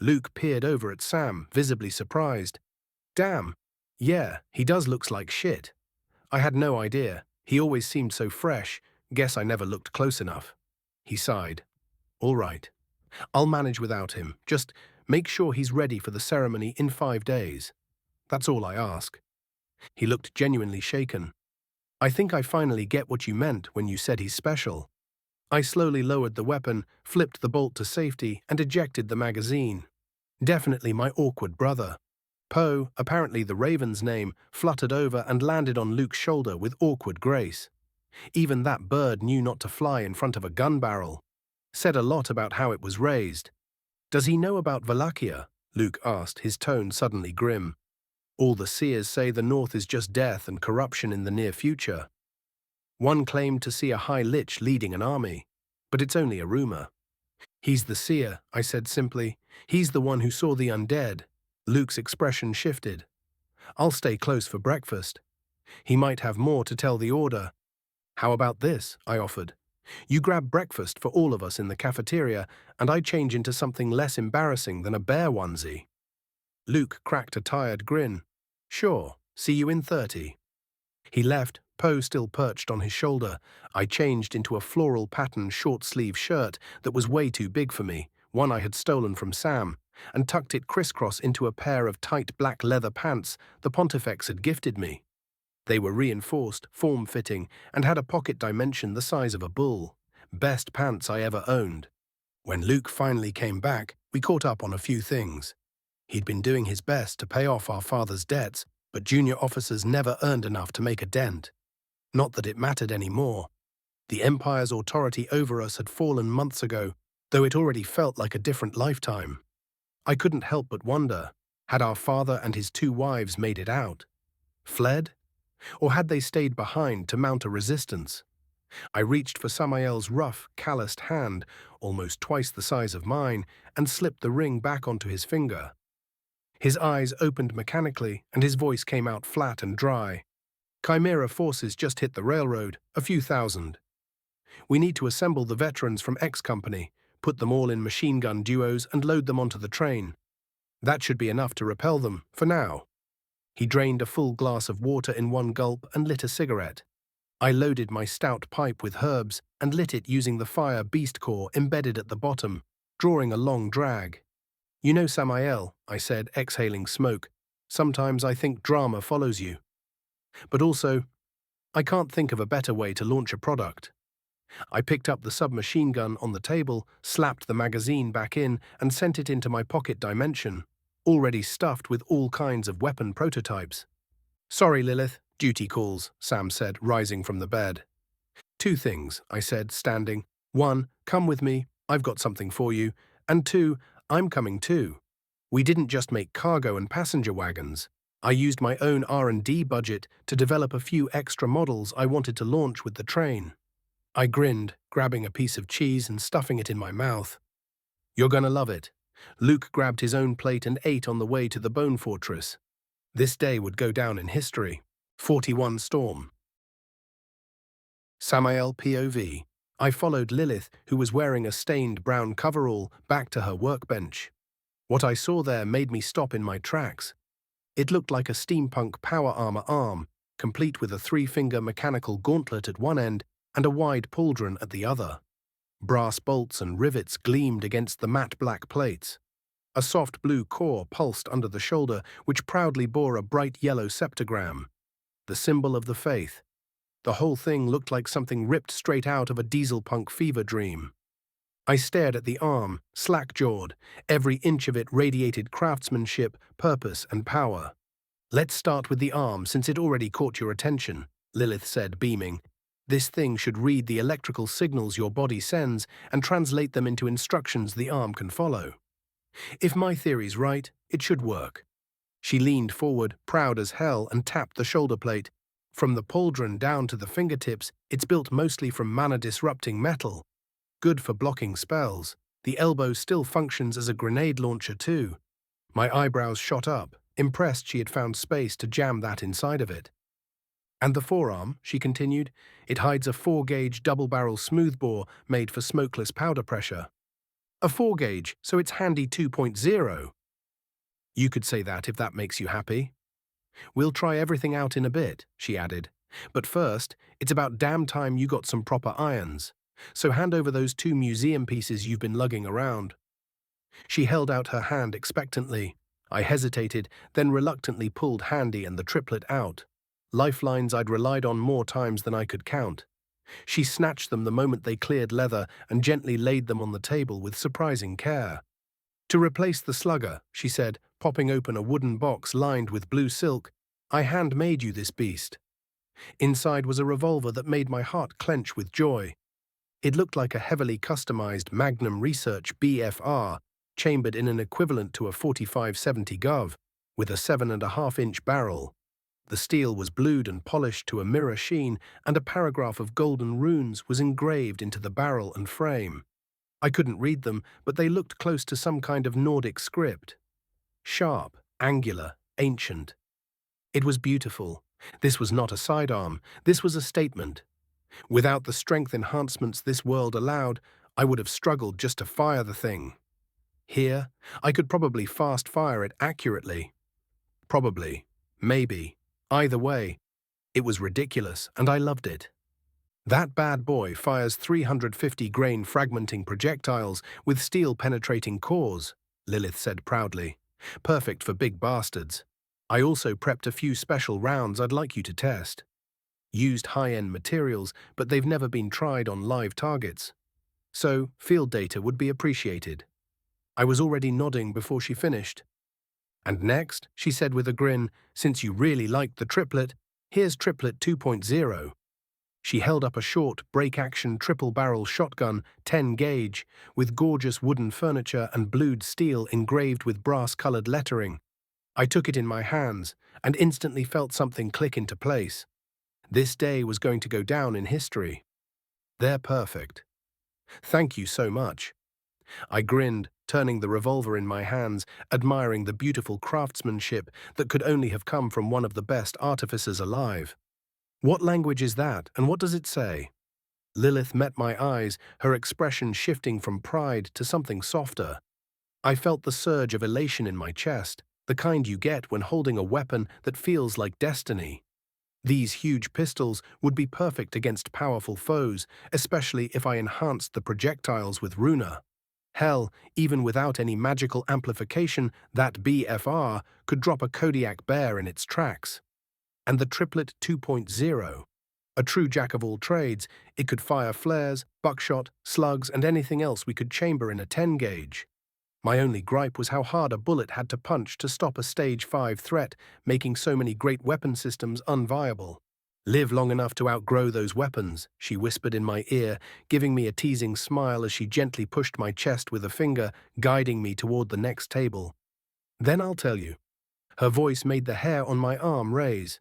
A: Luke peered over at Sam, visibly surprised. Damn. Yeah, he does looks like shit. I had no idea. He always seemed so fresh. Guess I never looked close enough. He sighed. All right. I'll manage without him. Just make sure he's ready for the ceremony in 5 days. That's all I ask. He looked genuinely shaken. I think I finally get what you meant when you said he's special. I slowly lowered the weapon, flipped the bolt to safety, and ejected the magazine. Definitely my awkward brother. Poe, apparently the raven's name, fluttered over and landed on Luke's shoulder with awkward grace. Even that bird knew not to fly in front of a gun barrel. Said a lot about how it was raised. Does he know about Wallachia? Luke asked, his tone suddenly grim. All the seers say the north is just death and corruption in the near future. One claimed to see a high lich leading an army, but it's only a rumor. He's the seer, I said simply. He's the one who saw the undead. Luke's expression shifted. I'll stay close for breakfast. He might have more to tell the order. How about this? I offered. You grab breakfast for all of us in the cafeteria, and I change into something less embarrassing than a bear onesie. Luke cracked a tired grin. Sure, see you in 30. He left, Poe still perched on his shoulder. I changed into a floral pattern short-sleeve shirt that was way too big for me, one I had stolen from Sam, and tucked it crisscross into a pair of tight black leather pants the Pontifex had gifted me. They were reinforced, form-fitting, and had a pocket dimension the size of a bull. Best pants I ever owned. When Luke finally came back, we caught up on a few things. He'd been doing his best to pay off our father's debts, but junior officers never earned enough to make a dent. Not that it mattered anymore. The Empire's authority over us had fallen months ago, though it already felt like a different lifetime. I couldn't help but wonder, had our father and his 2 wives made it out? Fled? Or had they stayed behind to mount a resistance? I reached for Samael's rough, calloused hand, almost twice the size of mine, and slipped the ring back onto his finger. His eyes opened mechanically, and his voice came out flat and dry. Chimera forces just hit the railroad, a few thousand. We need to assemble the veterans from X Company, put them all in machine gun duos and load them onto the train. That should be enough to repel them, for now. He drained a full glass of water in one gulp and lit a cigarette. I loaded my stout pipe with herbs and lit it using the fire beast core embedded at the bottom, drawing a long drag. You know, Samael, I said, exhaling smoke, sometimes I think drama follows you. But also, I can't think of a better way to launch a product. I picked up the submachine gun on the table, slapped the magazine back in, and sent it into my pocket dimension, already stuffed with all kinds of weapon prototypes. Sorry, Lilith, duty calls, Sam said, rising from the bed. 2 things, I said, standing. 1, come with me, I've got something for you. And 2, I'm coming too. We didn't just make cargo and passenger wagons. I used my own R&D budget to develop a few extra models I wanted to launch with the train. I grinned, grabbing a piece of cheese and stuffing it in my mouth. You're gonna love it. Luke grabbed his own plate and ate on the way to the Bone Fortress. This day would go down in history. 41 Storm. Samael POV. I followed Lilith, who was wearing a stained brown coverall, back to her workbench. What I saw there made me stop in my tracks. It looked like a steampunk power armor arm, complete with a 3-finger mechanical gauntlet at one end and a wide pauldron at the other. Brass bolts and rivets gleamed against the matte black plates. A soft blue core pulsed under the shoulder, which proudly bore a bright yellow septagram, the symbol of the faith. The whole thing looked like something ripped straight out of a diesel punk fever dream. I stared at the arm, slack-jawed. Every inch of it radiated craftsmanship, purpose, and power. Let's start with the arm, since it already caught your attention, Lilith said, beaming. This thing should read the electrical signals your body sends and translate them into instructions the arm can follow. If my theory's right, it should work. She leaned forward, proud as hell, and tapped the shoulder plate. From the pauldron down to the fingertips, it's built mostly from mana-disrupting metal. Good for blocking spells. The elbow still functions as a grenade launcher too. My eyebrows shot up, impressed she had found space to jam that inside of it. And the forearm, she continued, it hides a 4-gauge double-barrel smoothbore made for smokeless powder pressure. A 4-gauge, so it's handy 2.0. You could say that if that makes you happy. We'll try everything out in a bit, she added. But first, it's about damn time you got some proper irons. So hand over those 2 museum pieces you've been lugging around. She held out her hand expectantly. I hesitated, then reluctantly pulled Handy and the triplet out. Lifelines I'd relied on more times than I could count. She snatched them the moment they cleared leather and gently laid them on the table with surprising care. To replace the slugger, she said, popping open a wooden box lined with blue silk, I handmade you this beast. Inside was a revolver that made my heart clench with joy. It looked like a heavily customized Magnum Research BFR, chambered in an equivalent to a 45-70 Gov, with a 7.5-inch barrel. The steel was blued and polished to a mirror sheen, and a paragraph of golden runes was engraved into the barrel and frame. I couldn't read them, but they looked close to some kind of Nordic script. Sharp, angular, ancient. It was beautiful. This was not a sidearm. This was a statement. Without the strength enhancements this world allowed, I would have struggled just to fire the thing. Here, I could probably fast-fire it accurately. Probably. Maybe. Either way, it was ridiculous, and I loved it. That bad boy fires 350-grain fragmenting projectiles with steel-penetrating cores, Lilith said proudly. Perfect for big bastards. I also prepped a few special rounds I'd like you to test. Used high-end materials, but they've never been tried on live targets. So, field data would be appreciated. I was already nodding before she finished. And next, she said with a grin, since you really liked the triplet, here's Triplet 2.0. She held up a short, break-action triple-barrel shotgun, 10-gauge, with gorgeous wooden furniture and blued steel engraved with brass-colored lettering. I took it in my hands and instantly felt something click into place. This day was going to go down in history. They're perfect. Thank you so much. I grinned, turning the revolver in my hands, admiring the beautiful craftsmanship that could only have come from one of the best artificers alive. What language is that, and what does it say? Lilith met my eyes, her expression shifting from pride to something softer. I felt the surge of elation in my chest, the kind you get when holding a weapon that feels like destiny. These huge pistols would be perfect against powerful foes, especially if I enhanced the projectiles with Runa. Hell, even without any magical amplification, that BFR could drop a Kodiak bear in its tracks. And the Triplet 2.0. A true jack-of-all-trades, it could fire flares, buckshot, slugs, and anything else we could chamber in a 10-gauge. My only gripe was how hard a bullet had to punch to stop a Stage 5 threat, making so many great weapon systems unviable. Live long enough to outgrow those weapons, she whispered in my ear, giving me a teasing smile as she gently pushed my chest with a finger, guiding me toward the next table. Then I'll tell you. Her voice made the hair on my arm raise.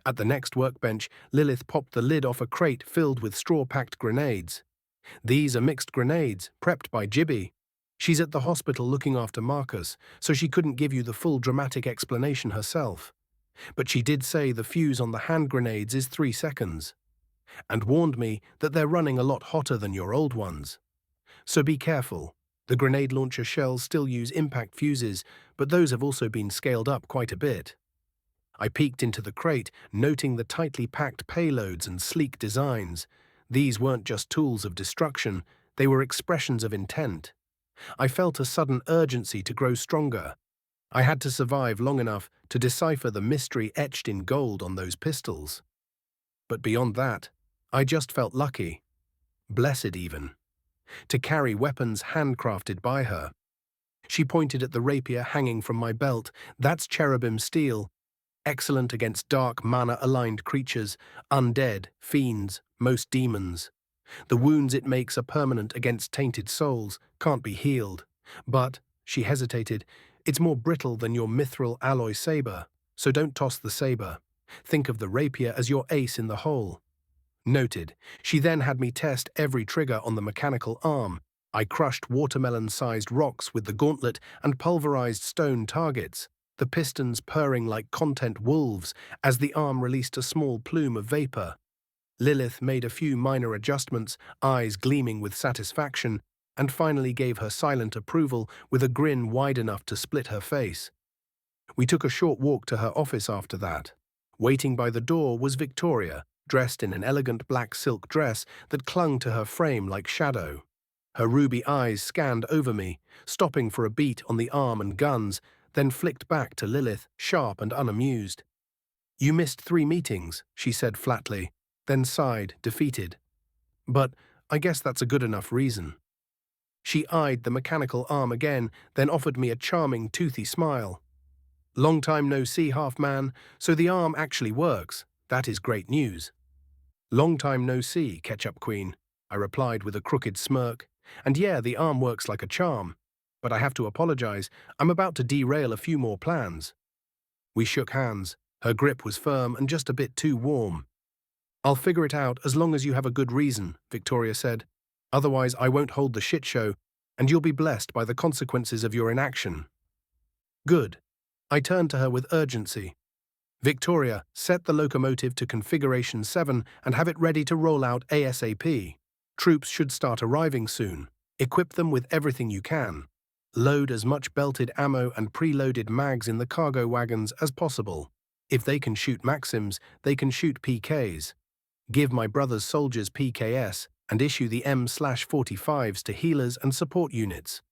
A: At the next workbench, Lilith popped the lid off a crate filled with straw-packed grenades. These are mixed grenades, prepped by Jibby. She's at the hospital looking after Marcus, so she couldn't give you the full dramatic explanation herself. But she did say the fuse on the hand grenades is 3 seconds, and warned me that they're running a lot hotter than your old ones. So be careful. The grenade launcher shells still use impact fuses, but those have also been scaled up quite a bit. I peeked into the crate, noting the tightly packed payloads and sleek designs. These weren't just tools of destruction, they were expressions of intent. I felt a sudden urgency to grow stronger. I had to survive long enough to decipher the mystery etched in gold on those pistols. But beyond that, I just felt lucky. Blessed even. To carry weapons handcrafted by her. She pointed at the rapier hanging from my belt. That's cherubim steel. Excellent against dark mana-aligned creatures, undead, fiends, most demons. The wounds it makes are permanent against tainted souls, can't be healed. But, she hesitated, it's more brittle than your mithril alloy saber, so don't toss the saber. Think of the rapier as your ace in the hole. Noted. She then had me test every trigger on the mechanical arm. I crushed watermelon-sized rocks with the gauntlet and pulverized stone targets. the pistons purring like content wolves as the arm released a small plume of vapor. Lilith made a few minor adjustments, eyes gleaming with satisfaction, and finally gave her silent approval with a grin wide enough to split her face. We took a short walk to her office after that. Waiting by the door was Victoria, dressed in an elegant black silk dress that clung to her frame like shadow. Her ruby eyes scanned over me, stopping for a beat on the arm and guns, then flicked back to Lilith, sharp and unamused. "You missed 3 meetings," she said flatly, then sighed, defeated. "But I guess that's a good enough reason." She eyed the mechanical arm again, then offered me a charming, toothy smile. "Long time no see, half-man, so the arm actually works. That is great news." "Long time no see, Ketchup Queen," I replied with a crooked smirk. "And yeah, the arm works like a charm. But I have to apologize, I'm about to derail a few more plans." We shook hands. Her grip was firm and just a bit too warm. "I'll figure it out as long as you have a good reason," Victoria said. "Otherwise I won't hold the shit show, and you'll be blessed by the consequences of your inaction." "Good." I turned to her with urgency. "Victoria, set the locomotive to configuration 7 and have it ready to roll out ASAP. Troops should start arriving soon. Equip them with everything you can. Load as much belted ammo and preloaded mags in the cargo wagons as possible. If they can shoot Maxims, they can shoot PKs. Give my brother's soldiers PKS and issue the M/45s to healers and support units.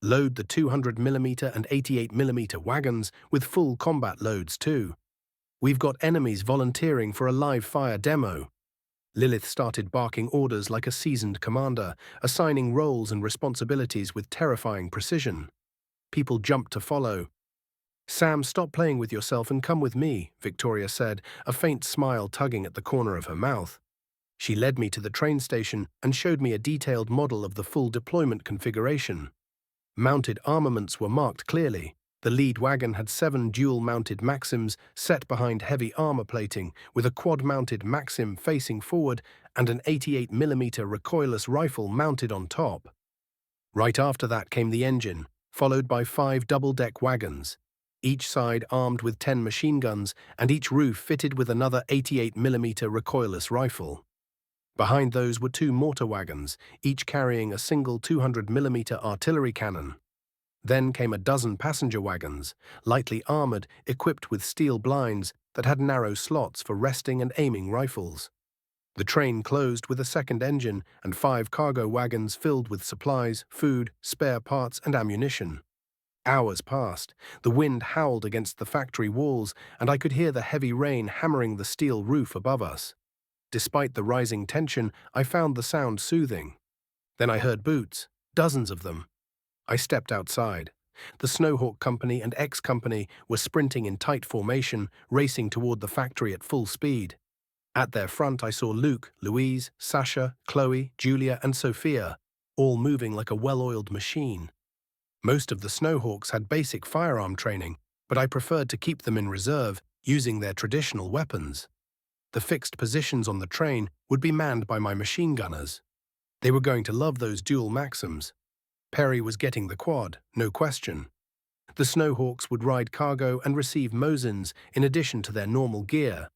A: Load the 200mm and 88mm wagons with full combat loads too. We've got enemies volunteering for a live fire demo." Lilith started barking orders like a seasoned commander, assigning roles and responsibilities with terrifying precision. People jumped to follow. "Sam, stop playing with yourself and come with me," Victoria said, a faint smile tugging at the corner of her mouth. She led me to the train station and showed me a detailed model of the full deployment configuration. Mounted armaments were marked clearly. The lead wagon had 7 dual-mounted Maxims set behind heavy armor plating, with a quad-mounted Maxim facing forward and an 88mm recoilless rifle mounted on top. Right after that came the engine, followed by 5 double-deck wagons, each side armed with 10 machine guns and each roof fitted with another 88mm recoilless rifle. Behind those were 2 mortar wagons, each carrying a single 200mm artillery cannon. Then came a dozen passenger wagons, lightly armored, equipped with steel blinds that had narrow slots for resting and aiming rifles. The train closed with a second engine and 5 cargo wagons filled with supplies, food, spare parts, and ammunition. Hours passed. The wind howled against the factory walls, and I could hear the heavy rain hammering the steel roof above us. Despite the rising tension, I found the sound soothing. Then I heard boots, dozens of them. I stepped outside. The Snowhawk Company and X Company were sprinting in tight formation, racing toward the factory at full speed. At their front I saw Luke, Louise, Sasha, Chloe, Julia, and Sophia, all moving like a well-oiled machine. Most of the Snowhawks had basic firearm training, but I preferred to keep them in reserve, using their traditional weapons. The fixed positions on the train would be manned by my machine gunners. They were going to love those dual Maxims. Perry was getting the quad, no question. The Snowhawks would ride cargo and receive Mosins in addition to their normal gear.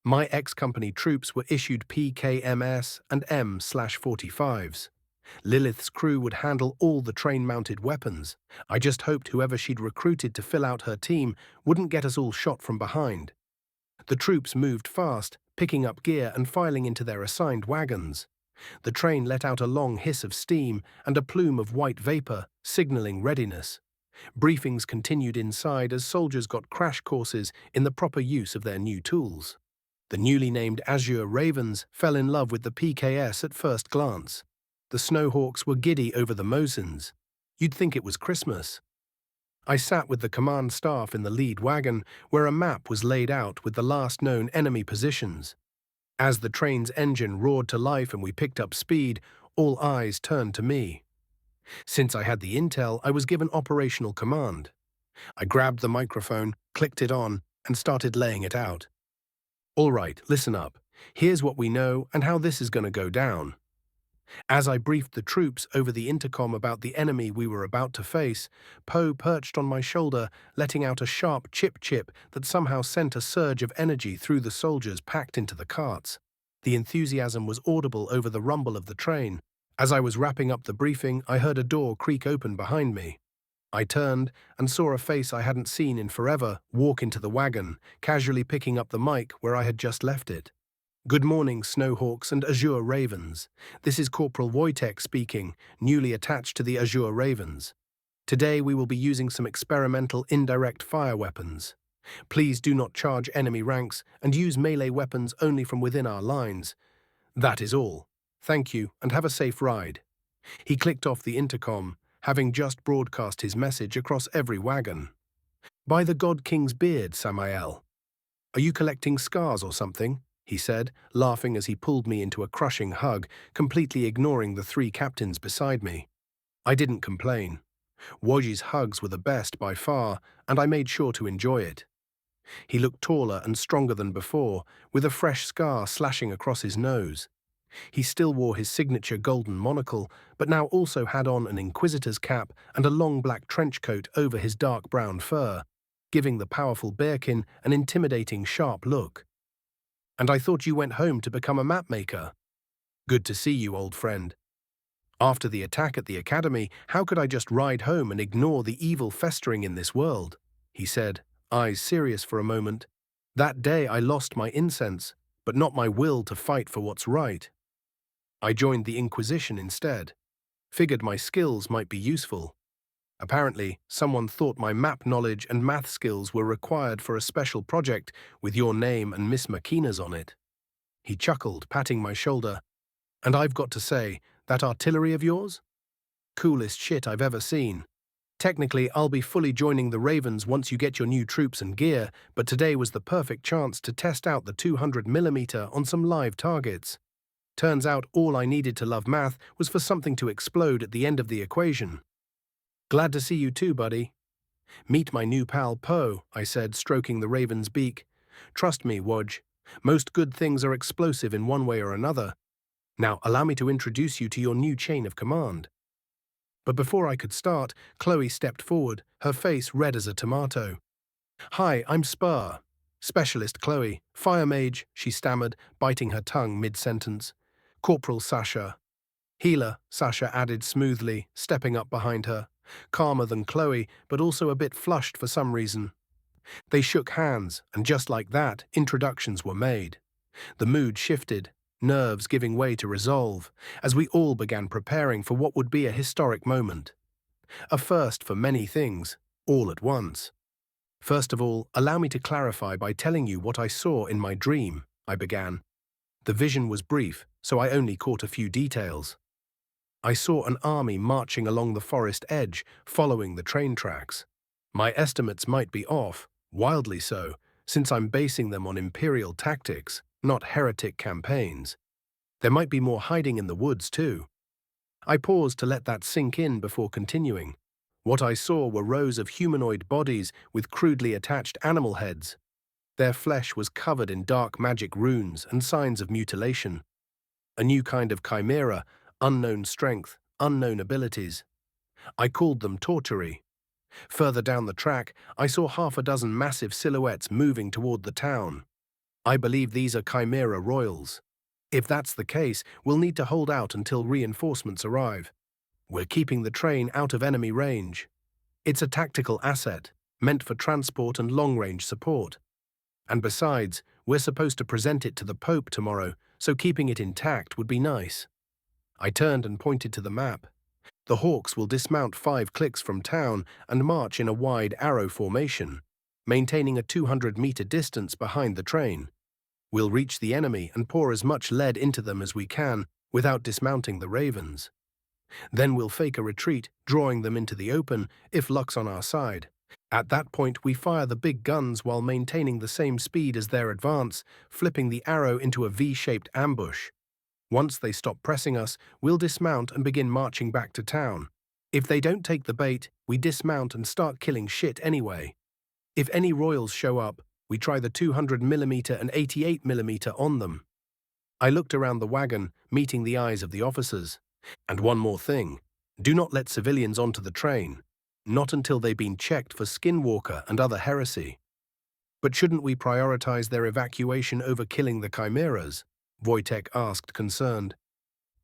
A: My X-Company troops were issued PKMS and M/45s. Lilith's crew would handle all the train-mounted weapons. I just hoped whoever she'd recruited to fill out her team wouldn't get us all shot from behind. The troops moved fast, picking up gear and filing into their assigned wagons. The train let out a long hiss of steam and a plume of white vapor, signaling readiness. Briefings continued inside as soldiers got crash courses in the proper use of their new tools. The newly named Azure Ravens fell in love with the PKS at first glance. The Snowhawks were giddy over the Mosins. You'd think it was Christmas. I sat with the command staff in the lead wagon, where a map was laid out with the last known enemy positions. As the train's engine roared to life and we picked up speed, all eyes turned to me. Since I had the intel, I was given operational command. I grabbed the microphone, clicked it on, and started laying it out. "All right, listen up. Here's what we know and how this is going to go down. As I briefed the troops over the intercom about the enemy we were about to face, Poe perched on my shoulder, letting out a sharp chip-chip that somehow sent a surge of energy through the soldiers packed into the carts. The enthusiasm was audible over the rumble of the train. As I was wrapping up the briefing, I heard a door creak open behind me. I turned and saw a face I hadn't seen in forever walk into the wagon, casually picking up the mic where I had just left it. "Good morning, Snowhawks and Azure Ravens. This is Corporal Wojtek speaking, newly attached to the Azure Ravens. Today we will be using some experimental indirect fire weapons. Please do not charge enemy ranks and use melee weapons only from within our lines. That is all. Thank you and have a safe ride." He clicked off the intercom, having just broadcast his message across every wagon. "By the God King's beard, Samael. Are you collecting scars or something?" he said, laughing as he pulled me into a crushing hug, completely ignoring the three captains beside me. I didn't complain. Woj's hugs were the best by far, and I made sure to enjoy it. He looked taller and stronger than before, with a fresh scar slashing across his nose. He still wore his signature golden monocle, but now also had on an inquisitor's cap and a long black trench coat over his dark brown fur, giving the powerful bearkin an intimidating, sharp look. "And I thought you went home to become a mapmaker." "Good to see you, old friend. After the attack at the academy, how could I just ride home and ignore the evil festering in this world?" he said, eyes serious for a moment. "That day I lost my incense, but not my will to fight for what's right. I joined the Inquisition instead. Figured my skills might be useful. Apparently, someone thought my map knowledge and math skills were required for a special project with your name and Miss Makina's on it." He chuckled, patting my shoulder. "And I've got to say, that artillery of yours? Coolest shit I've ever seen. Technically, I'll be fully joining the Ravens once you get your new troops and gear, but today was the perfect chance to test out the 200mm on some live targets. Turns out all I needed to love math was for something to explode at the end of the equation." "Glad to see you too, buddy." "Meet my new pal Poe," I said, stroking the raven's beak. "Trust me, Woj. Most good things are explosive in one way or another. Now, allow me to introduce you to your new chain of command." But before I could start, Chloe stepped forward, her face red as a tomato. "Hi, I'm Spur. Specialist Chloe. Fire mage," she stammered, biting her tongue mid-sentence. "Corporal Sasha." "Healer," Sasha added smoothly, stepping up behind her. Calmer than Chloe, but also a bit flushed for some reason. They shook hands, and just like that, introductions were made. The mood shifted, nerves giving way to resolve, as we all began preparing for what would be a historic moment. A first for many things, all at once. "First of all, allow me to clarify by telling you what I saw in my dream," I began. The vision was brief, so I only caught a few details. I saw an army marching along the forest edge, following the train tracks. My estimates might be off, wildly so, since I'm basing them on imperial tactics, not heretic campaigns. There might be more hiding in the woods, too. I paused to let that sink in before continuing. What I saw were rows of humanoid bodies with crudely attached animal heads. Their flesh was covered in dark magic runes and signs of mutilation. A new kind of chimera, unknown strength, unknown abilities. I called them tortury. Further down the track, I saw half a dozen massive silhouettes moving toward the town. I believe these are chimera royals. If that's the case, we'll need to hold out until reinforcements arrive. We're keeping the train out of enemy range. It's a tactical asset, meant for transport and long-range support. And besides, we're supposed to present it to the Pope tomorrow, so keeping it intact would be nice. I turned and pointed to the map. The Hawks will dismount 5 clicks from town and march in a wide arrow formation, maintaining a 200-meter distance behind the train. We'll reach the enemy and pour as much lead into them as we can without dismounting the Ravens. Then we'll fake a retreat, drawing them into the open, if luck's on our side. At that point, we fire the big guns while maintaining the same speed as their advance, flipping the arrow into a V-shaped ambush. Once they stop pressing us, we'll dismount and begin marching back to town. If they don't take the bait, we dismount and start killing shit anyway. If any royals show up, we try the 200mm and 88mm on them. I looked around the wagon, meeting the eyes of the officers. And one more thing. Do not let civilians onto the train. Not until they've been checked for skinwalker and other heresy. But shouldn't we prioritize their evacuation over killing the chimeras? Wojtek asked, concerned.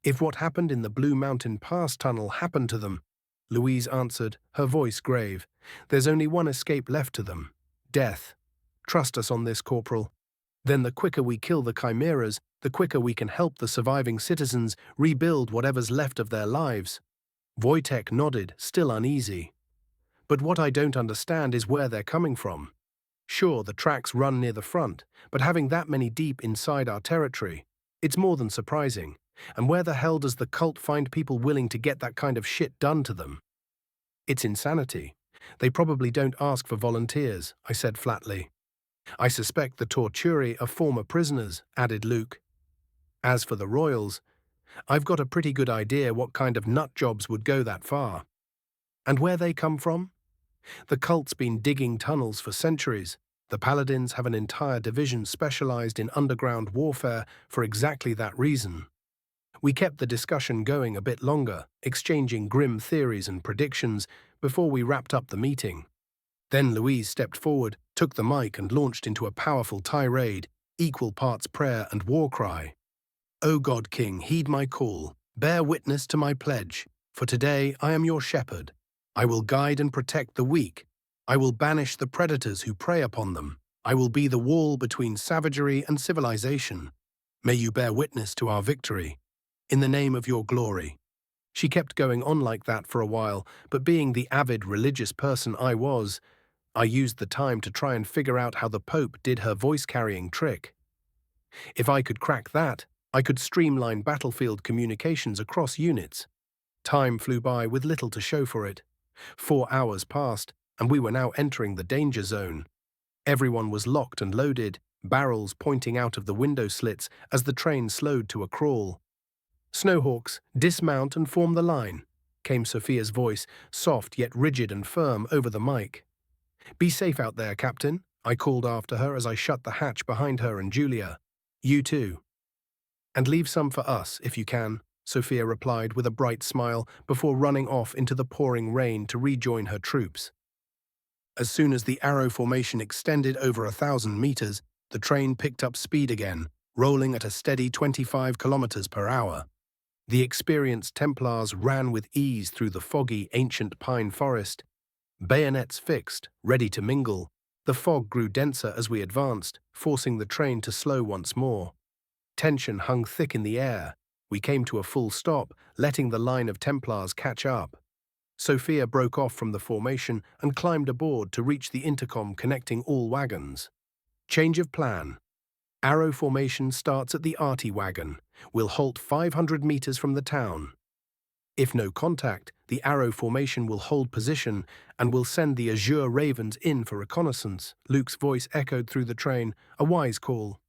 A: If what happened in the Blue Mountain Pass tunnel happened to them, Louise answered, her voice grave, there's only one escape left to them. Death. Trust us on this, Corporal. Then the quicker we kill the chimeras, the quicker we can help the surviving citizens rebuild whatever's left of their lives. Wojtek nodded, still uneasy. But what I don't understand is where they're coming from. Sure, the tracks run near the front, but having that many deep inside our territory, it's more than surprising. And where the hell does the cult find people willing to get that kind of shit done to them? It's insanity. They probably don't ask for volunteers, I said flatly. I suspect the Torturi are former prisoners, added Luke. As for the Royals, I've got a pretty good idea what kind of nut jobs would go that far. And where they come from? The cult's been digging tunnels for centuries. The Paladins have an entire division specialized in underground warfare for exactly that reason. We kept the discussion going a bit longer, exchanging grim theories and predictions before we wrapped up the meeting. Then Louise stepped forward, took the mic and launched into a powerful tirade, equal parts prayer and war cry. O God King, heed my call, bear witness to my pledge, for today I am your shepherd. I will guide and protect the weak. I will banish the predators who prey upon them. I will be the wall between savagery and civilization. May you bear witness to our victory. In the name of your glory. She kept going on like that for a while, but being the avid religious person I was, I used the time to try and figure out how the Pope did her voice-carrying trick. If I could crack that, I could streamline battlefield communications across units. Time flew by with little to show for it. 4 hours passed, and we were now entering the danger zone. Everyone was locked and loaded, barrels pointing out of the window slits as the train slowed to a crawl. Snowhawks, dismount and form the line, came Sophia's voice, soft yet rigid and firm over the mic. Be safe out there, Captain, I called after her as I shut the hatch behind her and Julia. You too. And leave some for us, if you can, Sophia replied with a bright smile before running off into the pouring rain to rejoin her troops. As soon as the arrow formation extended over 1,000 meters, the train picked up speed again, rolling at a steady 25 kilometers per hour. The experienced Templars ran with ease through the foggy, ancient pine forest. Bayonets fixed, ready to mingle, the fog grew denser as we advanced, forcing the train to slow once more. Tension hung thick in the air. We came to a full stop, letting the line of Templars catch up. Sophia broke off from the formation and climbed aboard to reach the intercom connecting all wagons. Change of plan. Arrow formation starts at the Arty wagon. We'll halt 500 meters from the town. If no contact, the arrow formation will hold position and will send the Azure Ravens in for reconnaissance. Luke's voice echoed through the train, a wise call.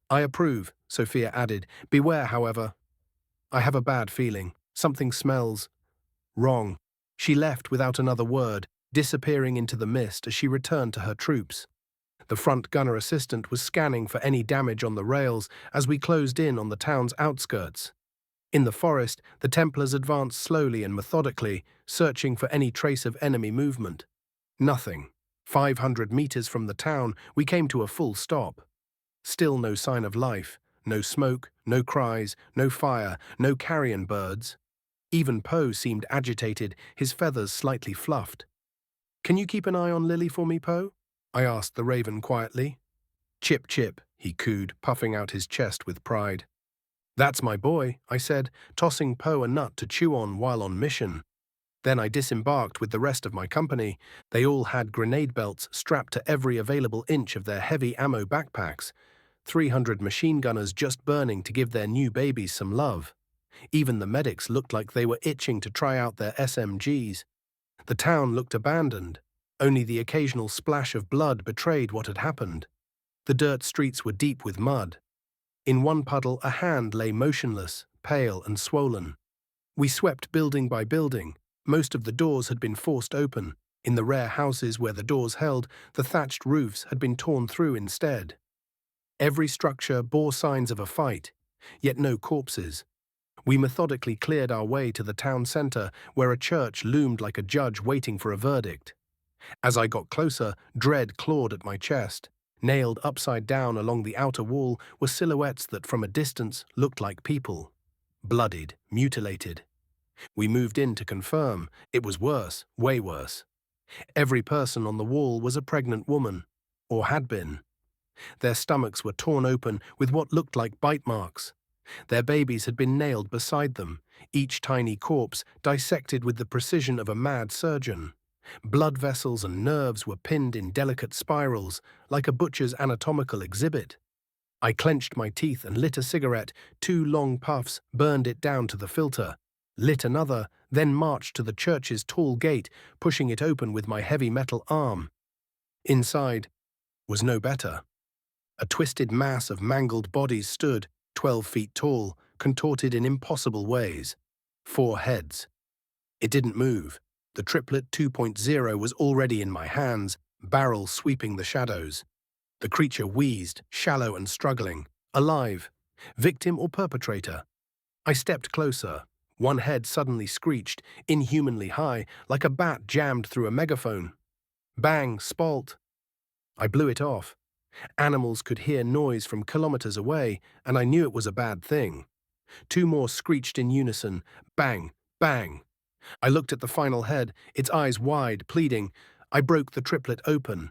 A: I approve, Sophia added. Beware, however. I have a bad feeling. Something smells wrong. She left without another word, disappearing into the mist as she returned to her troops. The front gunner assistant was scanning for any damage on the rails as we closed in on the town's outskirts. In the forest, the Templars advanced slowly and methodically, searching for any trace of enemy movement. Nothing. 500 meters from the town, we came to a full stop. Still no sign of life, no smoke, no cries, no fire, no carrion birds. Even Poe seemed agitated, his feathers slightly fluffed. Can you keep an eye on Lily for me, Poe? I asked the raven quietly. Chip, chip, he cooed, puffing out his chest with pride. That's my boy, I said, tossing Poe a nut to chew on while on mission. Then I disembarked with the rest of my company. They all had grenade belts strapped to every available inch of their heavy ammo backpacks, 300 machine gunners just burning to give their new babies some love. Even the medics looked like they were itching to try out their SMGs. The town looked abandoned. Only the occasional splash of blood betrayed what had happened. The dirt streets were deep with mud. In one puddle, a hand lay motionless, pale and swollen. We swept building by building. Most of the doors had been forced open. In the rare houses where the doors held, the thatched roofs had been torn through instead. Every structure bore signs of a fight. yet no corpses. We methodically cleared our way to the town centre, where a church loomed like a judge waiting for a verdict. As I got closer, dread clawed at my chest. Nailed upside down along the outer wall were silhouettes that from a distance looked like people. Bloodied, mutilated. We moved in to confirm. It was worse, way worse. Every person on the wall was a pregnant woman, or had been. Their stomachs were torn open with what looked like bite marks. Their babies had been nailed beside them, each tiny corpse dissected with the precision of a mad surgeon. Blood vessels and nerves were pinned in delicate spirals, like a butcher's anatomical exhibit. I clenched my teeth and lit a cigarette. 2 long puffs burned it down to the filter. Lit another, then marched to the church's tall gate, pushing it open with my heavy metal arm. Inside was no better. A twisted mass of mangled bodies stood, 12 feet tall, contorted in impossible ways. 4 heads. It didn't move. The triplet 2.0 was already in my hands, barrel sweeping the shadows. The creature wheezed, shallow and struggling. Alive. Victim or perpetrator? I stepped closer. One head suddenly screeched, inhumanly high, like a bat jammed through a megaphone. Bang, spalt. I blew it off. Animals could hear noise from kilometers away, and I knew it was a bad thing. 2 more screeched in unison. Bang, bang. I looked at the final head, its eyes wide, pleading. I broke the triplet open.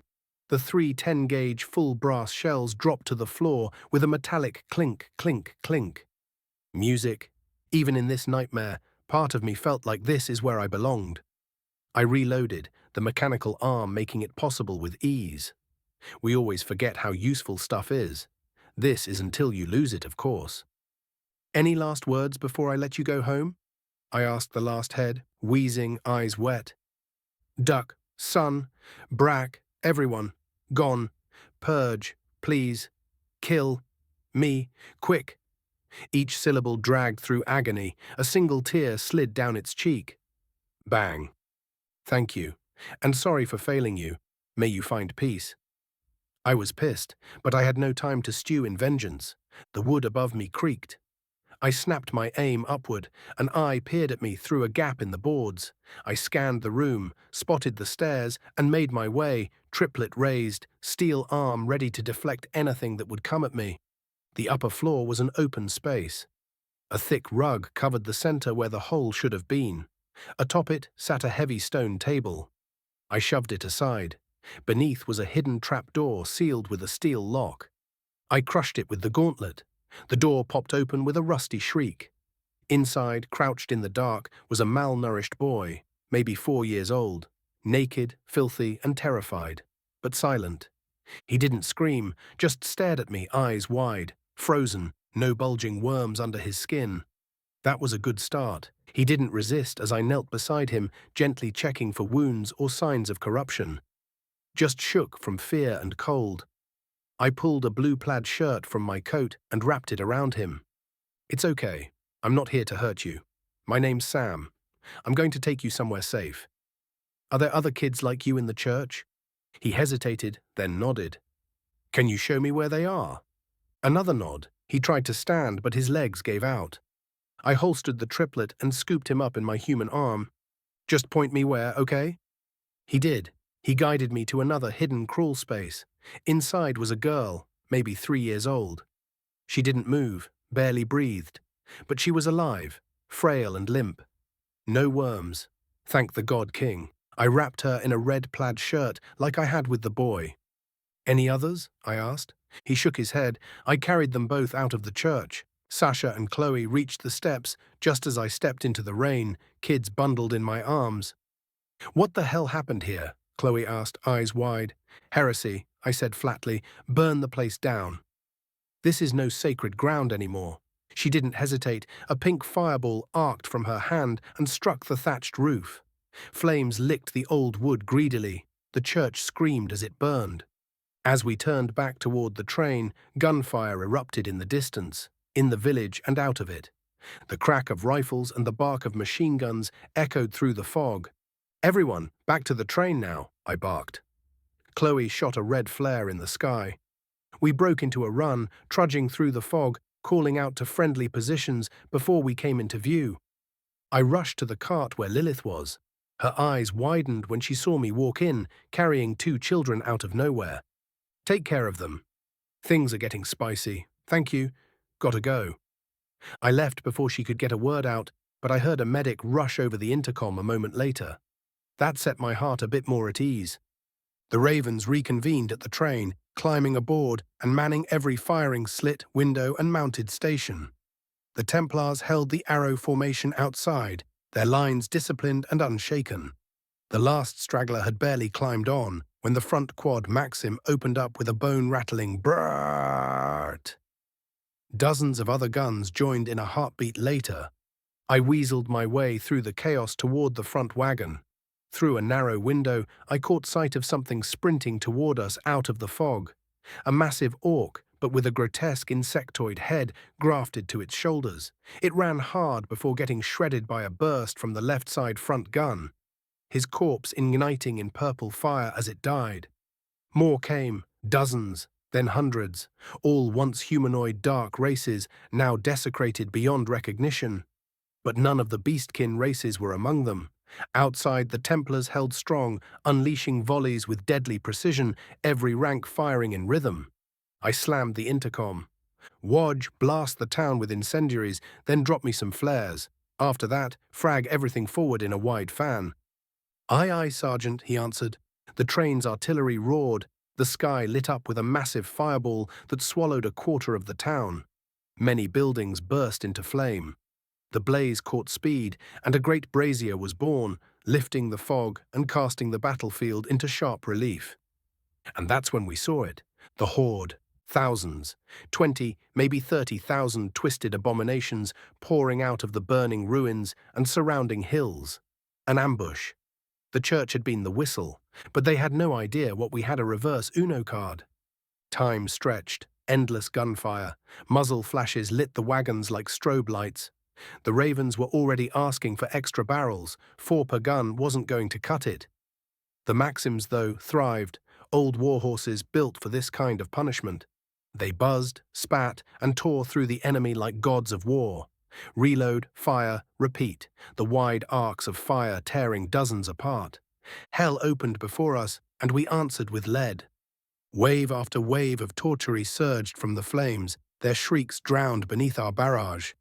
A: The 3 10-gauge full brass shells dropped to the floor with a metallic clink, clink, clink. Music. Even in this nightmare, part of me felt like this is where I belonged. I reloaded, the mechanical arm making it possible with ease. We always forget how useful stuff is. This is until you lose it, of course. Any last words before I let you go home? I asked the last head, wheezing, eyes wet. Duck, sun, brack, everyone. Gone. Purge, please. Kill. Me. Quick. Each syllable dragged through agony. A single tear slid down its cheek. Bang. Thank you. And sorry for failing you. May you find peace. I was pissed, but I had no time to stew in vengeance. The wood above me creaked. I snapped my aim upward. An eye peered at me through a gap in the boards. I scanned the room, spotted the stairs, and made my way, triplet raised, steel arm ready to deflect anything that would come at me. The upper floor was an open space. A thick rug covered the center where the hole should have been. Atop it sat a heavy stone table. I shoved it aside. Beneath was a hidden trapdoor sealed with a steel lock. I crushed it with the gauntlet. The door popped open with a rusty shriek. Inside, crouched in the dark, was a malnourished boy, maybe 4 years old, naked, filthy, and terrified, but silent. He didn't scream, just stared at me, eyes wide, frozen, no bulging worms under his skin. That was a good start. He didn't resist as I knelt beside him, gently checking for wounds or signs of corruption. Just shook from fear and cold. I pulled a blue plaid shirt from my coat and wrapped it around him. It's okay. I'm not here to hurt you. My name's Sam. I'm going to take you somewhere safe. Are there other kids like you in the church? He hesitated, then nodded. Can you show me where they are? Another nod. He tried to stand, but his legs gave out. I holstered the triplet and scooped him up in my human arm. Just point me where, okay? He did. He guided me to another hidden crawl space. Inside was a girl, maybe 3 years old. She didn't move, barely breathed. But she was alive, frail and limp. No worms. Thank the God King. I wrapped her in a red plaid shirt like I had with the boy. Any others? I asked. He shook his head. I carried them both out of the church. Sasha and Chloe reached the steps just as I stepped into the rain, kids bundled in my arms. What the hell happened here? Chloe asked, eyes wide. Heresy, I said flatly. Burn the place down. This is no sacred ground anymore. She didn't hesitate. A pink fireball arced from her hand and struck the thatched roof. Flames licked the old wood greedily. The church screamed as it burned. As we turned back toward the train, gunfire erupted in the distance, in the village and out of it. The crack of rifles and the bark of machine guns echoed through the fog. Everyone, back to the train now, I barked. Chloe shot a red flare in the sky. We broke into a run, trudging through the fog, calling out to friendly positions before we came into view. I rushed to the cart where Lilith was. Her eyes widened when she saw me walk in, carrying 2 children out of nowhere. "Take care of them. Things are getting spicy. Thank you. Gotta go." I left before she could get a word out, but I heard a medic rush over the intercom a moment later. That set my heart a bit more at ease. The Ravens reconvened at the train, climbing aboard and manning every firing slit, window, and mounted station. The Templars held the arrow formation outside, their lines disciplined and unshaken. The last straggler had barely climbed on when the front quad Maxim opened up with a bone-rattling brrrt. Dozens of other guns joined in a heartbeat later. I weaseled my way through the chaos toward the front wagon. Through a narrow window, I caught sight of something sprinting toward us out of the fog. A massive orc, but with a grotesque insectoid head grafted to its shoulders. It ran hard before getting shredded by a burst from the left side front gun, his corpse igniting in purple fire as it died. More came, dozens, then hundreds, all once humanoid dark races, now desecrated beyond recognition. But none of the beastkin races were among them. Outside, the Templars held strong, unleashing volleys with deadly precision, every rank firing in rhythm. I slammed the intercom. "Wodge, blast the town with incendiaries, then drop me some flares. After that, frag everything forward in a wide fan." "Aye, aye, Sergeant," he answered. The train's artillery roared, the sky lit up with a massive fireball that swallowed a quarter of the town. Many buildings burst into flame. The blaze caught speed, and a great brazier was born, lifting the fog and casting the battlefield into sharp relief. And that's when we saw it, the horde, thousands, 20, maybe 30,000 twisted abominations pouring out of the burning ruins and surrounding hills. An ambush. The church had been the whistle, but they had no idea what we had a reverse Uno card. Time stretched, endless gunfire, muzzle flashes lit the wagons like strobe lights. The Ravens were already asking for extra barrels, 4 per gun wasn't going to cut it. The Maxims, though, thrived, old warhorses built for this kind of punishment. They buzzed, spat, and tore through the enemy like gods of war. Reload, fire, repeat, the wide arcs of fire tearing dozens apart. Hell opened before us, and we answered with lead. Wave after wave of torture surged from the flames, their shrieks drowned beneath our barrage.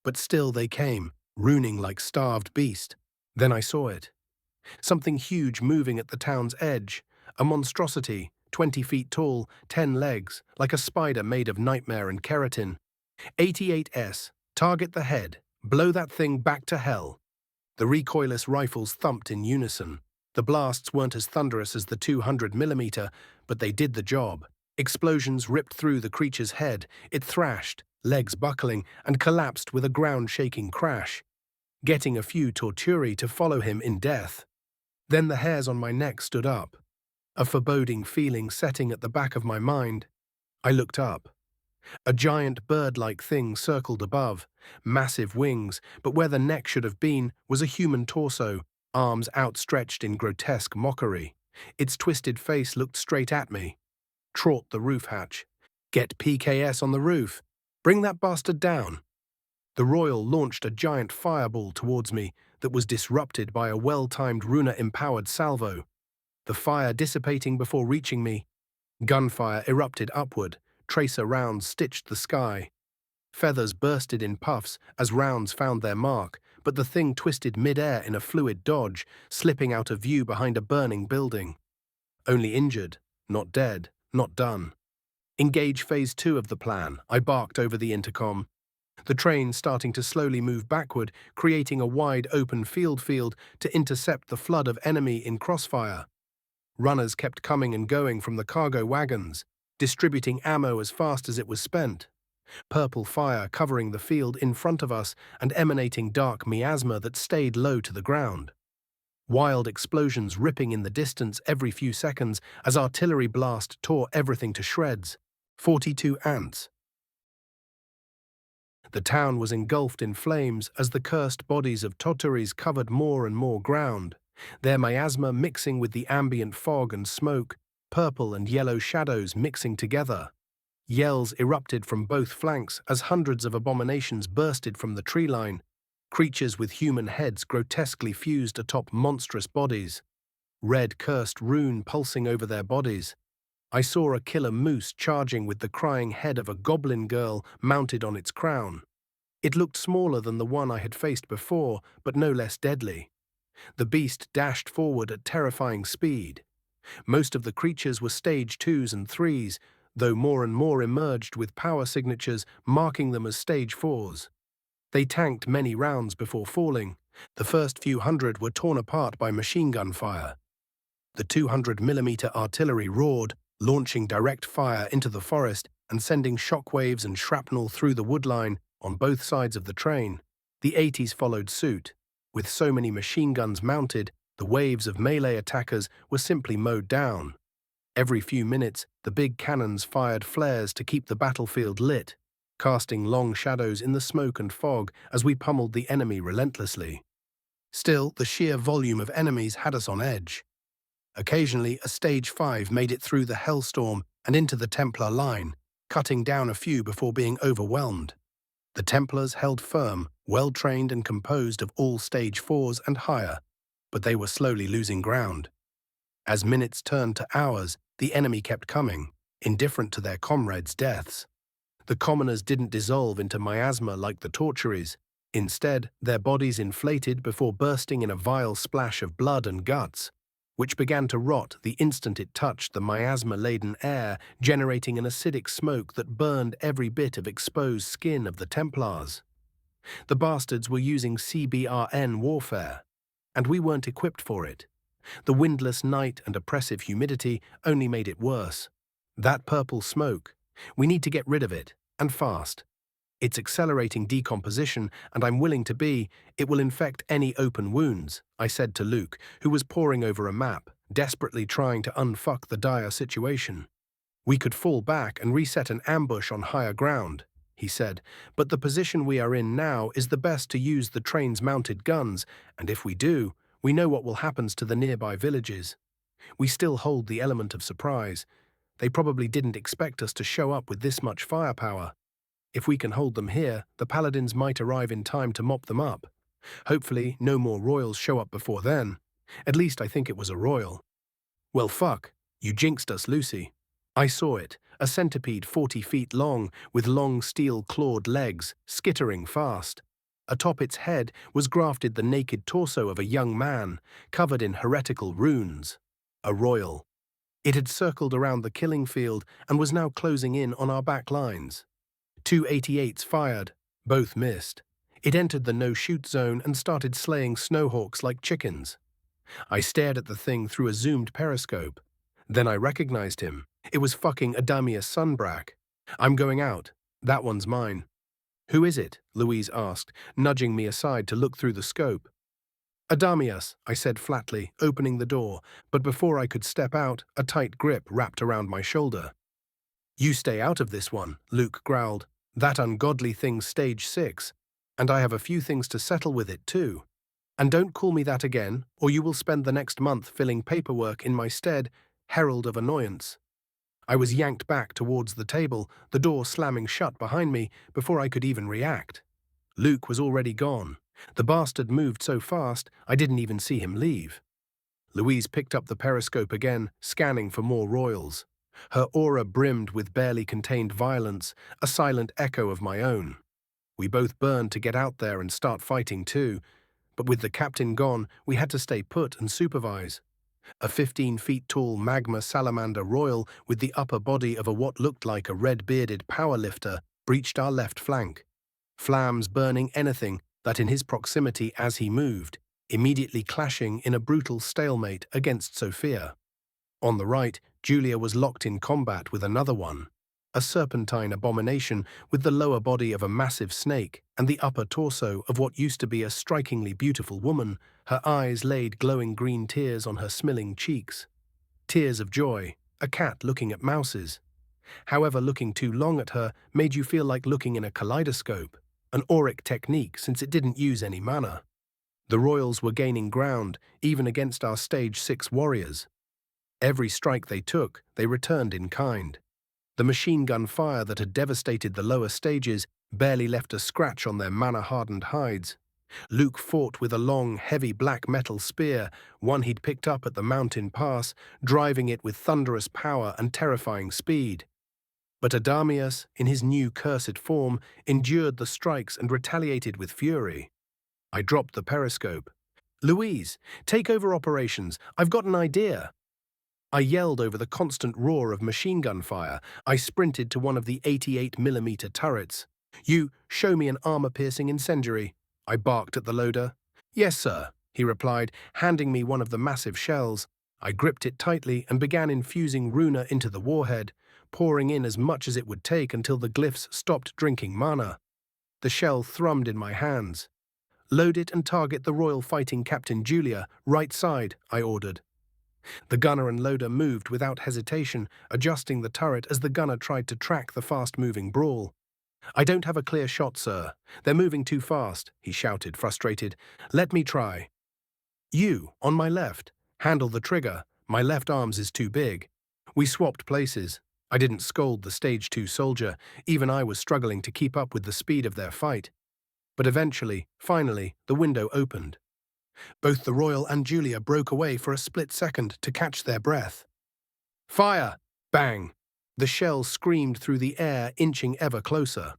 A: But still they came, ruining like starved beast. Then I saw it. Something huge moving at the town's edge, a monstrosity, 20 feet tall, 10 legs, like a spider made of nightmare and keratin. 88S, target the head, blow that thing back to hell. The recoilless rifles thumped in unison. The blasts weren't as thunderous as the 200mm, but they did the job. Explosions ripped through the creature's head. It thrashed, legs buckling, and collapsed with a ground-shaking crash, getting a few torturi to follow him in death. Then the hairs on my neck stood up, a foreboding feeling setting at the back of my mind. I looked up. A giant bird-like thing circled above, massive wings, but where the neck should have been was a human torso, arms outstretched in grotesque mockery. Its twisted face looked straight at me. Traught the roof hatch. "Get PKS on the roof. Bring that bastard down." The Royal launched a giant fireball towards me that was disrupted by a well-timed Runa-empowered salvo. The fire dissipating before reaching me. Gunfire erupted upward. Tracer rounds stitched the sky. Feathers bursted in puffs as rounds found their mark, but the thing twisted mid-air in a fluid dodge, slipping out of view behind a burning building. Only injured, not dead, not done. "Engage phase 2 of the plan," I barked over the intercom. The train starting to slowly move backward, creating a wide open field to intercept the flood of enemy in crossfire. Runners kept coming and going from the cargo wagons, distributing ammo as fast as it was spent. Purple fire covering the field in front of us and emanating dark miasma that stayed low to the ground. Wild explosions ripping in the distance every few seconds as artillery blast tore everything to shreds. 42 ants. The town was engulfed in flames as the cursed bodies of Totoris covered more and more ground, their miasma mixing with the ambient fog and smoke, purple and yellow shadows mixing together. Yells erupted from both flanks as hundreds of abominations bursted from the tree line, creatures with human heads grotesquely fused atop monstrous bodies, red cursed rune pulsing over their bodies. I saw a killer moose charging with the crying head of a goblin girl mounted on its crown. It looked smaller than the one I had faced before, but no less deadly. The beast dashed forward at terrifying speed. Most of the creatures were stage 2s and 3s, though more and more emerged with power signatures marking them as stage 4s. They tanked many rounds before falling. The first few hundred were torn apart by machine gun fire. The 200mm artillery roared, launching direct fire into the forest and sending shockwaves and shrapnel through the woodline on both sides of the train. The 80s followed suit. With so many machine guns mounted, the waves of melee attackers were simply mowed down. Every few minutes, the big cannons fired flares to keep the battlefield lit, casting long shadows in the smoke and fog as we pummeled the enemy relentlessly. Still, the sheer volume of enemies had us on edge. Occasionally, a stage 5 made it through the hellstorm and into the Templar line, cutting down a few before being overwhelmed. The Templars held firm, well-trained and composed of all stage 4s and higher, but they were slowly losing ground. As minutes turned to hours, the enemy kept coming, indifferent to their comrades' deaths. The commoners didn't dissolve into miasma like the torturees. Instead, their bodies inflated before bursting in a vile splash of blood and guts, which began to rot the instant it touched the miasma-laden air, generating an acidic smoke that burned every bit of exposed skin of the Templars. The bastards were using CBRN warfare, and we weren't equipped for it. The windless night and oppressive humidity only made it worse. That purple smoke, we need to get rid of it, and fast. It's accelerating decomposition, and I'm willing to be, it will infect any open wounds, I said to Luke, who was poring over a map, desperately trying to unfuck the dire situation. We could fall back and reset an ambush on higher ground, he said, but the position we are in now is the best to use the train's mounted guns, and if we do, we know what will happen to the nearby villages. We still hold the element of surprise. They probably didn't expect us to show up with this much firepower. If we can hold them here, the paladins might arrive in time to mop them up. Hopefully, no more royals show up before then. At least I think it was a royal. Well, fuck. You jinxed us, Lucy. I saw it, a centipede 40 feet long, with long steel-clawed legs, skittering fast. Atop its head was grafted the naked torso of a young man, covered in heretical runes. A royal. It had circled around the killing field and was now closing in on our back lines. 2 88s fired. Both missed. It entered the no-shoot zone and started slaying snowhawks like chickens. I stared at the thing through a zoomed periscope. Then I recognized him. It was fucking Adamius Sunbrack. I'm going out. That one's mine. Who is it? Louise asked, nudging me aside to look through the scope. Adamius, I said flatly, opening the door, but before I could step out, a tight grip wrapped around my shoulder. You stay out of this one, Luke growled. That ungodly thing's stage 6, and I have a few things to settle with it too. And don't call me that again, or you will spend the next month filling paperwork in my stead, herald of annoyance. I was yanked back towards the table, the door slamming shut behind me before I could even react. Luke was already gone. The bastard moved so fast, I didn't even see him leave. Louise picked up the periscope again, scanning for more royals. Her aura brimmed with barely contained violence, a silent echo of my own. We both burned to get out there and start fighting too, but with the captain gone, we had to stay put and supervise. A 15-feet-tall magma salamander royal with the upper body of what looked like a red-bearded powerlifter breached our left flank, flames burning anything that in his proximity as he moved, immediately clashing in a brutal stalemate against Sophia. On the right, Julia was locked in combat with another one, a serpentine abomination with the lower body of a massive snake and the upper torso of what used to be a strikingly beautiful woman. Her eyes laid glowing green tears on her smiling cheeks. Tears of joy, a cat looking at mouses. However, looking too long at her made you feel like looking in a kaleidoscope, an auric technique since it didn't use any mana. The royals were gaining ground, even against our stage 6 warriors. Every strike they took, they returned in kind. The machine gun fire that had devastated the lower stages barely left a scratch on their mana-hardened hides. Luke fought with a long, heavy black metal spear, one he'd picked up at the mountain pass, driving it with thunderous power and terrifying speed. But Adamias, in his new cursed form, endured the strikes and retaliated with fury. I dropped the periscope. "Louise, take over operations. I've got an idea." I yelled over the constant roar of machine gun fire. I sprinted to one of the 88mm turrets. "You, show me an armor-piercing incendiary." I barked at the loader. "Yes, sir," he replied, handing me one of the massive shells. I gripped it tightly and began infusing runa into the warhead, pouring in as much as it would take until the glyphs stopped drinking mana. The shell thrummed in my hands. "Load it and target the Royal Fighting Captain Julia, right side," I ordered. The gunner and loader moved without hesitation, adjusting the turret as the gunner tried to track the fast-moving brawl. "I don't have a clear shot, sir. They're moving too fast," he shouted, frustrated. "Let me try." "You, on my left. Handle the trigger. My left arm's is too big." We swapped places. I didn't scold the Stage 2 soldier. Even I was struggling to keep up with the speed of their fight. But eventually, finally, the window opened. Both the Royal and Julia broke away for a split second to catch their breath. "Fire!" Bang! The shell screamed through the air, inching ever closer.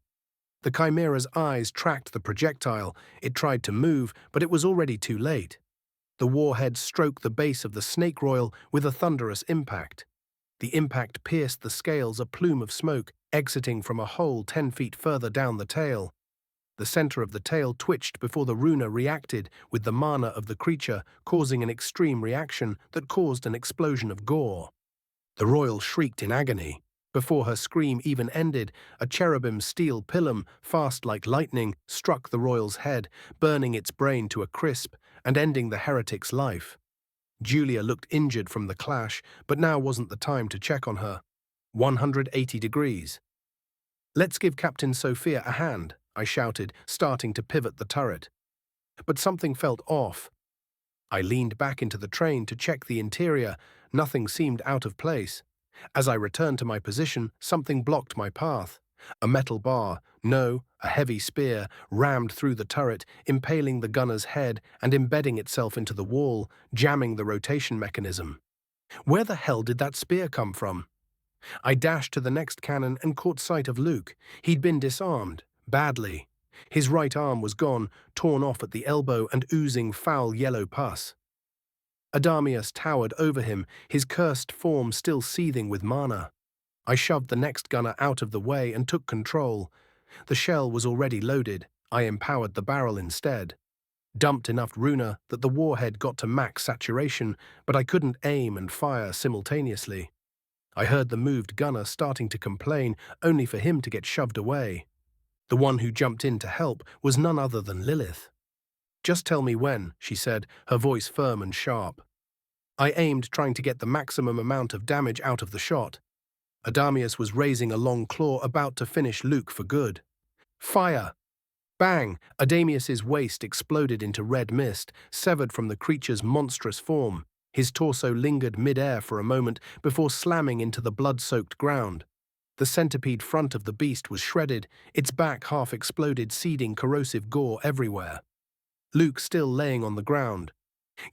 A: The Chimera's eyes tracked the projectile. It tried to move, but it was already too late. The warhead stroked the base of the Snake Royal with a thunderous impact. The impact pierced the scales, a plume of smoke, exiting from a hole 10 feet further down the tail. The center of the tail twitched before the runa reacted with the mana of the creature, causing an extreme reaction that caused an explosion of gore. The Royal shrieked in agony. Before her scream even ended, a cherubim's steel pilum, fast like lightning, struck the Royal's head, burning its brain to a crisp and ending the heretic's life. Julia looked injured from the clash, but now wasn't the time to check on her. 180 degrees. "Let's give Captain Sophia a hand," I shouted, starting to pivot the turret. But something felt off. I leaned back into the train to check the interior. Nothing seemed out of place. As I returned to my position, something blocked my path. A metal bar, no, a heavy spear, rammed through the turret, impaling the gunner's head and embedding itself into the wall, jamming the rotation mechanism. Where the hell did that spear come from? I dashed to the next cannon and caught sight of Luke. He'd been disarmed. Badly. His right arm was gone, torn off at the elbow and oozing foul yellow pus. Adamias towered over him, his cursed form still seething with mana. I shoved the next gunner out of the way and took control. The shell was already loaded. I empowered the barrel instead. Dumped enough runa that the warhead got to max saturation, but I couldn't aim and fire simultaneously. I heard the moved gunner starting to complain, only for him to get shoved away. The one who jumped in to help was none other than Lilith. "Just tell me when," she said, her voice firm and sharp. I aimed, trying to get the maximum amount of damage out of the shot. Adamias was raising a long claw, about to finish Luke for good. "Fire!" Bang! Adamias's waist exploded into red mist, severed from the creature's monstrous form. His torso lingered mid-air for a moment before slamming into the blood-soaked ground. The centipede front of the beast was shredded, its back half exploded, seeding corrosive gore everywhere. Luke still laying on the ground.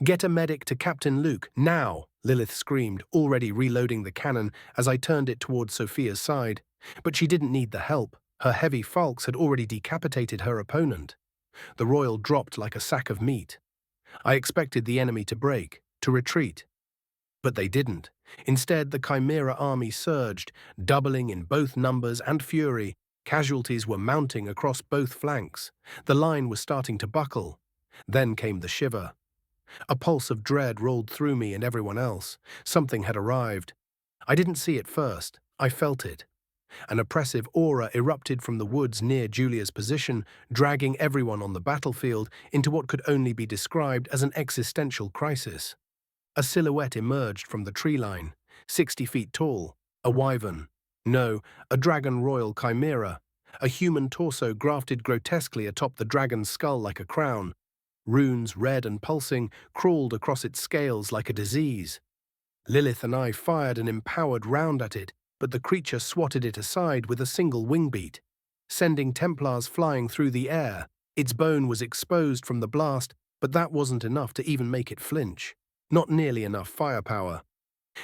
A: "Get a medic to Captain Luke, now!" Lilith screamed, already reloading the cannon as I turned it towards Sophia's side. But she didn't need the help. Her heavy falx had already decapitated her opponent. The Royal dropped like a sack of meat. I expected the enemy to break, to retreat. But they didn't. Instead, the Chimera army surged, doubling in both numbers and fury. Casualties were mounting across both flanks. The line was starting to buckle. Then came the shiver. A pulse of dread rolled through me and everyone else. Something had arrived. I didn't see it first. I felt it. An oppressive aura erupted from the woods near Julia's position, dragging everyone on the battlefield into what could only be described as an existential crisis. A silhouette emerged from the tree line, 60 feet tall, a wyvern. No, a dragon royal chimera, a human torso grafted grotesquely atop the dragon's skull like a crown. Runes, red and pulsing, crawled across its scales like a disease. Lilith and I fired an empowered round at it, but the creature swatted it aside with a single wing beat, sending Templars flying through the air. Its bone was exposed from the blast, but that wasn't enough to even make it flinch. Not nearly enough firepower.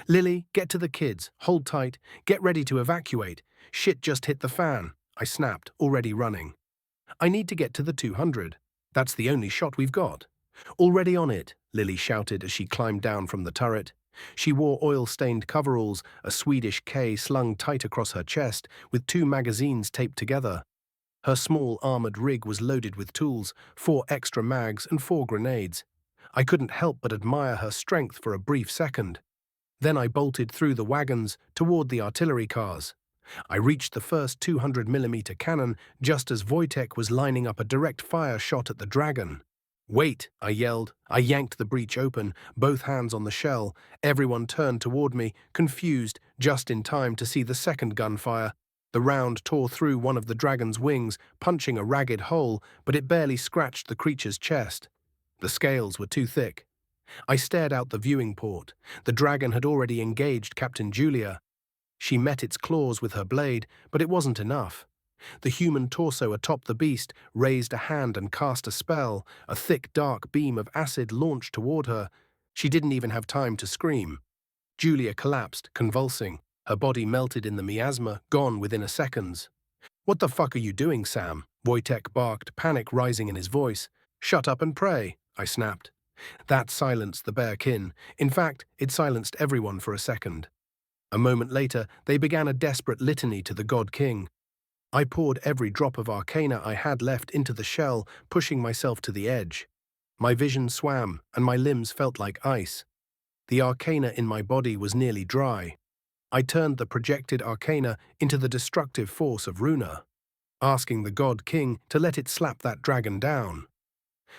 A: "Lily, get to the kids. Hold tight. Get ready to evacuate. Shit just hit the fan," I snapped, already running. "I need to get to the 200. That's the only shot we've got." "Already on it," Lily shouted as she climbed down from the turret. She wore oil-stained coveralls, a Swedish K slung tight across her chest, with 2 magazines taped together. Her small armored rig was loaded with tools, 4 extra mags and 4 grenades. I couldn't help but admire her strength for a brief second. Then I bolted through the wagons toward the artillery cars. I reached the first 200mm cannon just as Wojtek was lining up a direct fire shot at the dragon. "Wait," I yelled. I yanked the breech open, both hands on the shell. Everyone turned toward me, confused, just in time to see the second gunfire. The round tore through one of the dragon's wings, punching a ragged hole, but it barely scratched the creature's chest. The scales were too thick. I stared out the viewing port. The dragon had already engaged Captain Julia. She met its claws with her blade, but it wasn't enough. The human torso atop the beast raised a hand and cast a spell. A thick, dark beam of acid launched toward her. She didn't even have time to scream. Julia collapsed, convulsing. Her body melted in the miasma, gone within a second. "What the fuck are you doing, Sam?" Wojtek barked, panic rising in his voice. "Shut up and pray," I snapped. That silenced the bear kin. In fact, it silenced everyone for a second. A moment later, they began a desperate litany to the God King. I poured every drop of arcana I had left into the shell, pushing myself to the edge. My vision swam, and my limbs felt like ice. The arcana in my body was nearly dry. I turned the projected arcana into the destructive force of Runa, asking the God King to let it slap that dragon down.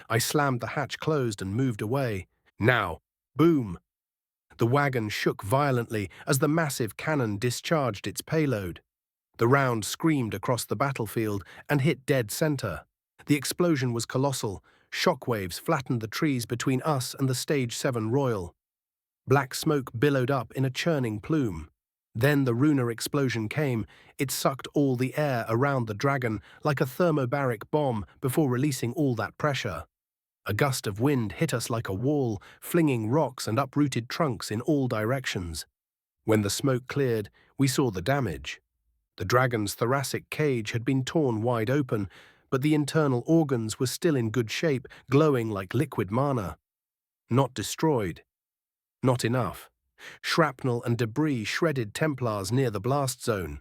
A: I slammed the hatch closed and moved away. Now! Boom! The wagon shook violently as the massive cannon discharged its payload. The round screamed across the battlefield and hit dead center. The explosion was colossal. Shockwaves flattened the trees between us and the Stage 7 Royal. Black smoke billowed up in a churning plume. Then the Runa explosion came. It sucked all the air around the dragon like a thermobaric bomb before releasing all that pressure. A gust of wind hit us like a wall, flinging rocks and uprooted trunks in all directions. When the smoke cleared, we saw the damage. The dragon's thoracic cage had been torn wide open, but the internal organs were still in good shape, glowing like liquid mana. Not destroyed. Not enough. Shrapnel and debris shredded Templars near the blast zone.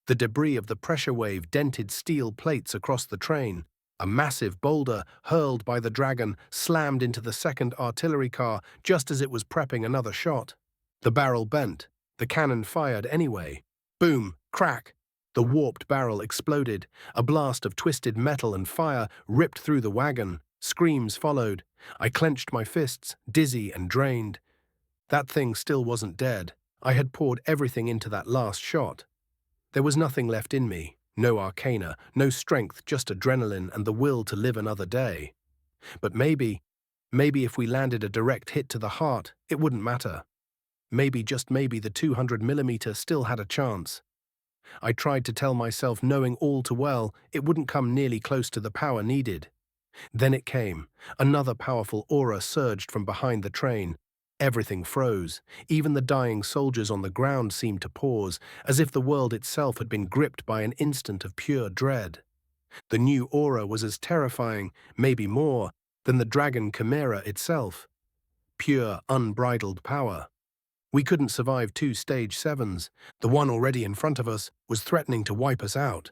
A: The debris of the pressure wave dented steel plates across the train. A massive boulder, hurled by the dragon, slammed into the second artillery car just as it was prepping another shot. The barrel bent. The cannon fired anyway. Boom! Crack! The warped barrel exploded. A blast of twisted metal and fire ripped through the wagon. Screams followed. I clenched my fists, dizzy and drained. That thing still wasn't dead. I had poured everything into that last shot. There was nothing left in me. No arcana, no strength, just adrenaline and the will to live another day. But maybe if we landed a direct hit to the heart, it wouldn't matter. Maybe, just maybe, the 200mm still had a chance. I tried to tell myself, knowing all too well it wouldn't come nearly close to the power needed. Then it came. Another powerful aura surged from behind the train. Everything froze. Even the dying soldiers on the ground seemed to pause, as if the world itself had been gripped by an instant of pure dread. The new aura was as terrifying, maybe more, than the dragon chimera itself. Pure, unbridled power. We couldn't survive 2 Stage 7s. The one already in front of us was threatening to wipe us out.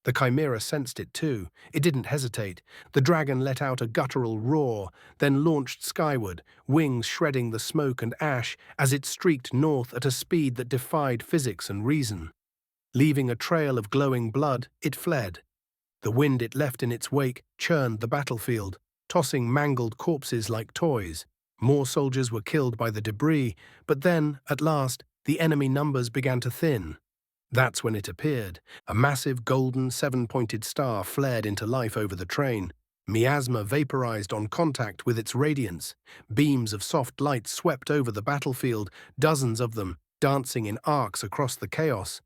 A: The chimera sensed it too. It didn't hesitate. The dragon let out a guttural roar, then launched skyward, wings shredding the smoke and ash as it streaked north at a speed that defied physics and reason. Leaving a trail of glowing blood, it fled. The wind it left in its wake churned the battlefield, tossing mangled corpses like toys. More soldiers were killed by the debris, but then, at last, the enemy numbers began to thin. That's when it appeared. A massive golden 7-pointed star flared into life over the train. Miasma vaporized on contact with its radiance. Beams of soft light swept over the battlefield, dozens of them, dancing in arcs across the chaos.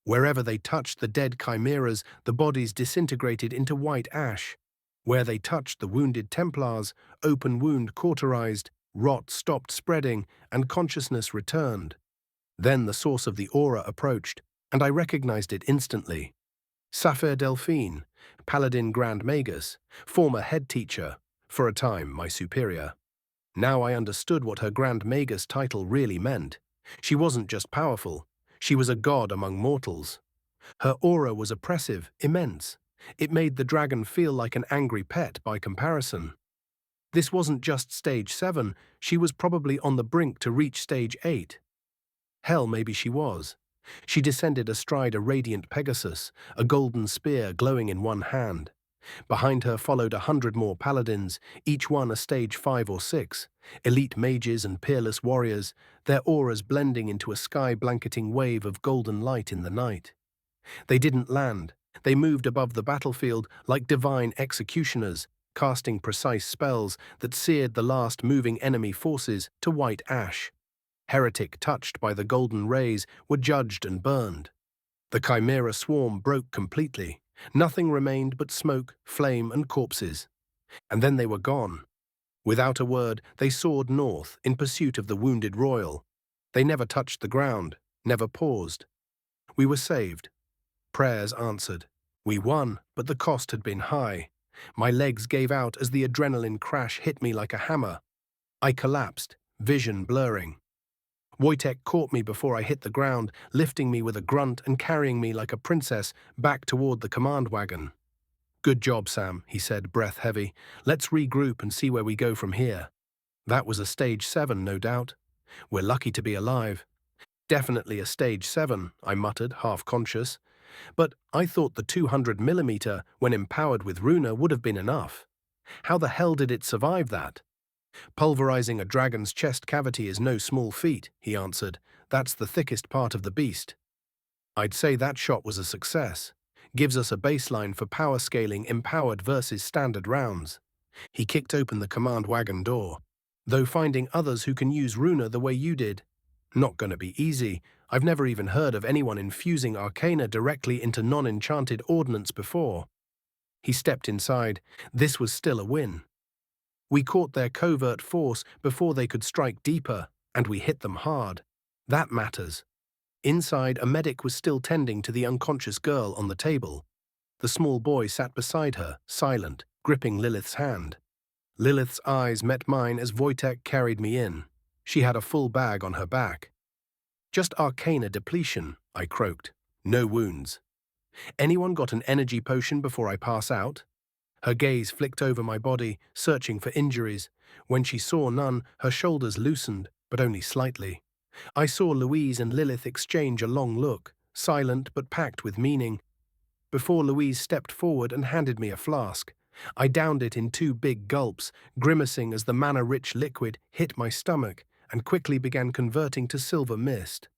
A: Wherever they touched the dead chimeras, the bodies disintegrated into white ash. Where they touched the wounded Templars, open wound cauterized, rot stopped spreading, and consciousness returned. Then the source of the aura approached, and I recognized it instantly. Sapphire Delphine, Paladin Grand Magus, former head teacher, for a time my superior. Now I understood what her Grand Magus title really meant. She wasn't just powerful, she was a god among mortals. Her aura was oppressive, immense. It made the dragon feel like an angry pet by comparison. This wasn't just stage 7, she was probably on the brink to reach stage 8. Hell, maybe she was. She descended astride a radiant Pegasus, a golden spear glowing in one hand. Behind her followed 100 more paladins, each one a stage 5 or 6, elite mages and peerless warriors, their auras blending into a sky-blanketing wave of golden light in the night. They didn't land. They moved above the battlefield like divine executioners, casting precise spells that seared the last moving enemy forces to white ash. Heretic touched by the golden rays were judged and burned. The chimera swarm broke completely. Nothing remained but smoke, flame, and corpses. And then they were gone. Without a word, they soared north in pursuit of the wounded royal. They never touched the ground, never paused. We were saved. Prayers answered. We won, but the cost had been high. My legs gave out as the adrenaline crash hit me like a hammer. I collapsed, vision blurring. Wojtek caught me before I hit the ground, lifting me with a grunt and carrying me like a princess back toward the command wagon. Good job, Sam, he said, breath heavy. Let's regroup and see where we go from here. That was a stage 7, no doubt. We're lucky to be alive. Definitely a stage 7, I muttered, half-conscious. But I thought the 200mm, when empowered with Runa, would have been enough. How the hell did it survive that? Pulverizing a dragon's chest cavity is no small feat, he answered. That's the thickest part of the beast. I'd say that shot was a success. Gives us a baseline for power scaling empowered versus standard rounds. He kicked open the command wagon door. Though finding others who can use Runa the way you did, not gonna be easy. I've never even heard of anyone infusing arcana directly into non-enchanted ordnance before. He stepped inside. This was still a win. We caught their covert force before they could strike deeper, and we hit them hard. That matters. Inside, a medic was still tending to the unconscious girl on the table. The small boy sat beside her, silent, gripping Lilith's hand. Lilith's eyes met mine as Wojtek carried me in. She had a full bag on her back. Just arcana depletion, I croaked. No wounds. Anyone got an energy potion before I pass out? Her gaze flicked over my body, searching for injuries. When she saw none, her shoulders loosened, but only slightly. I saw Louise and Lilith exchange a long look, silent but packed with meaning. Before Louise stepped forward and handed me a flask, I downed it in 2 big gulps, grimacing as the mana-rich liquid hit my stomach and quickly began converting to silver mist.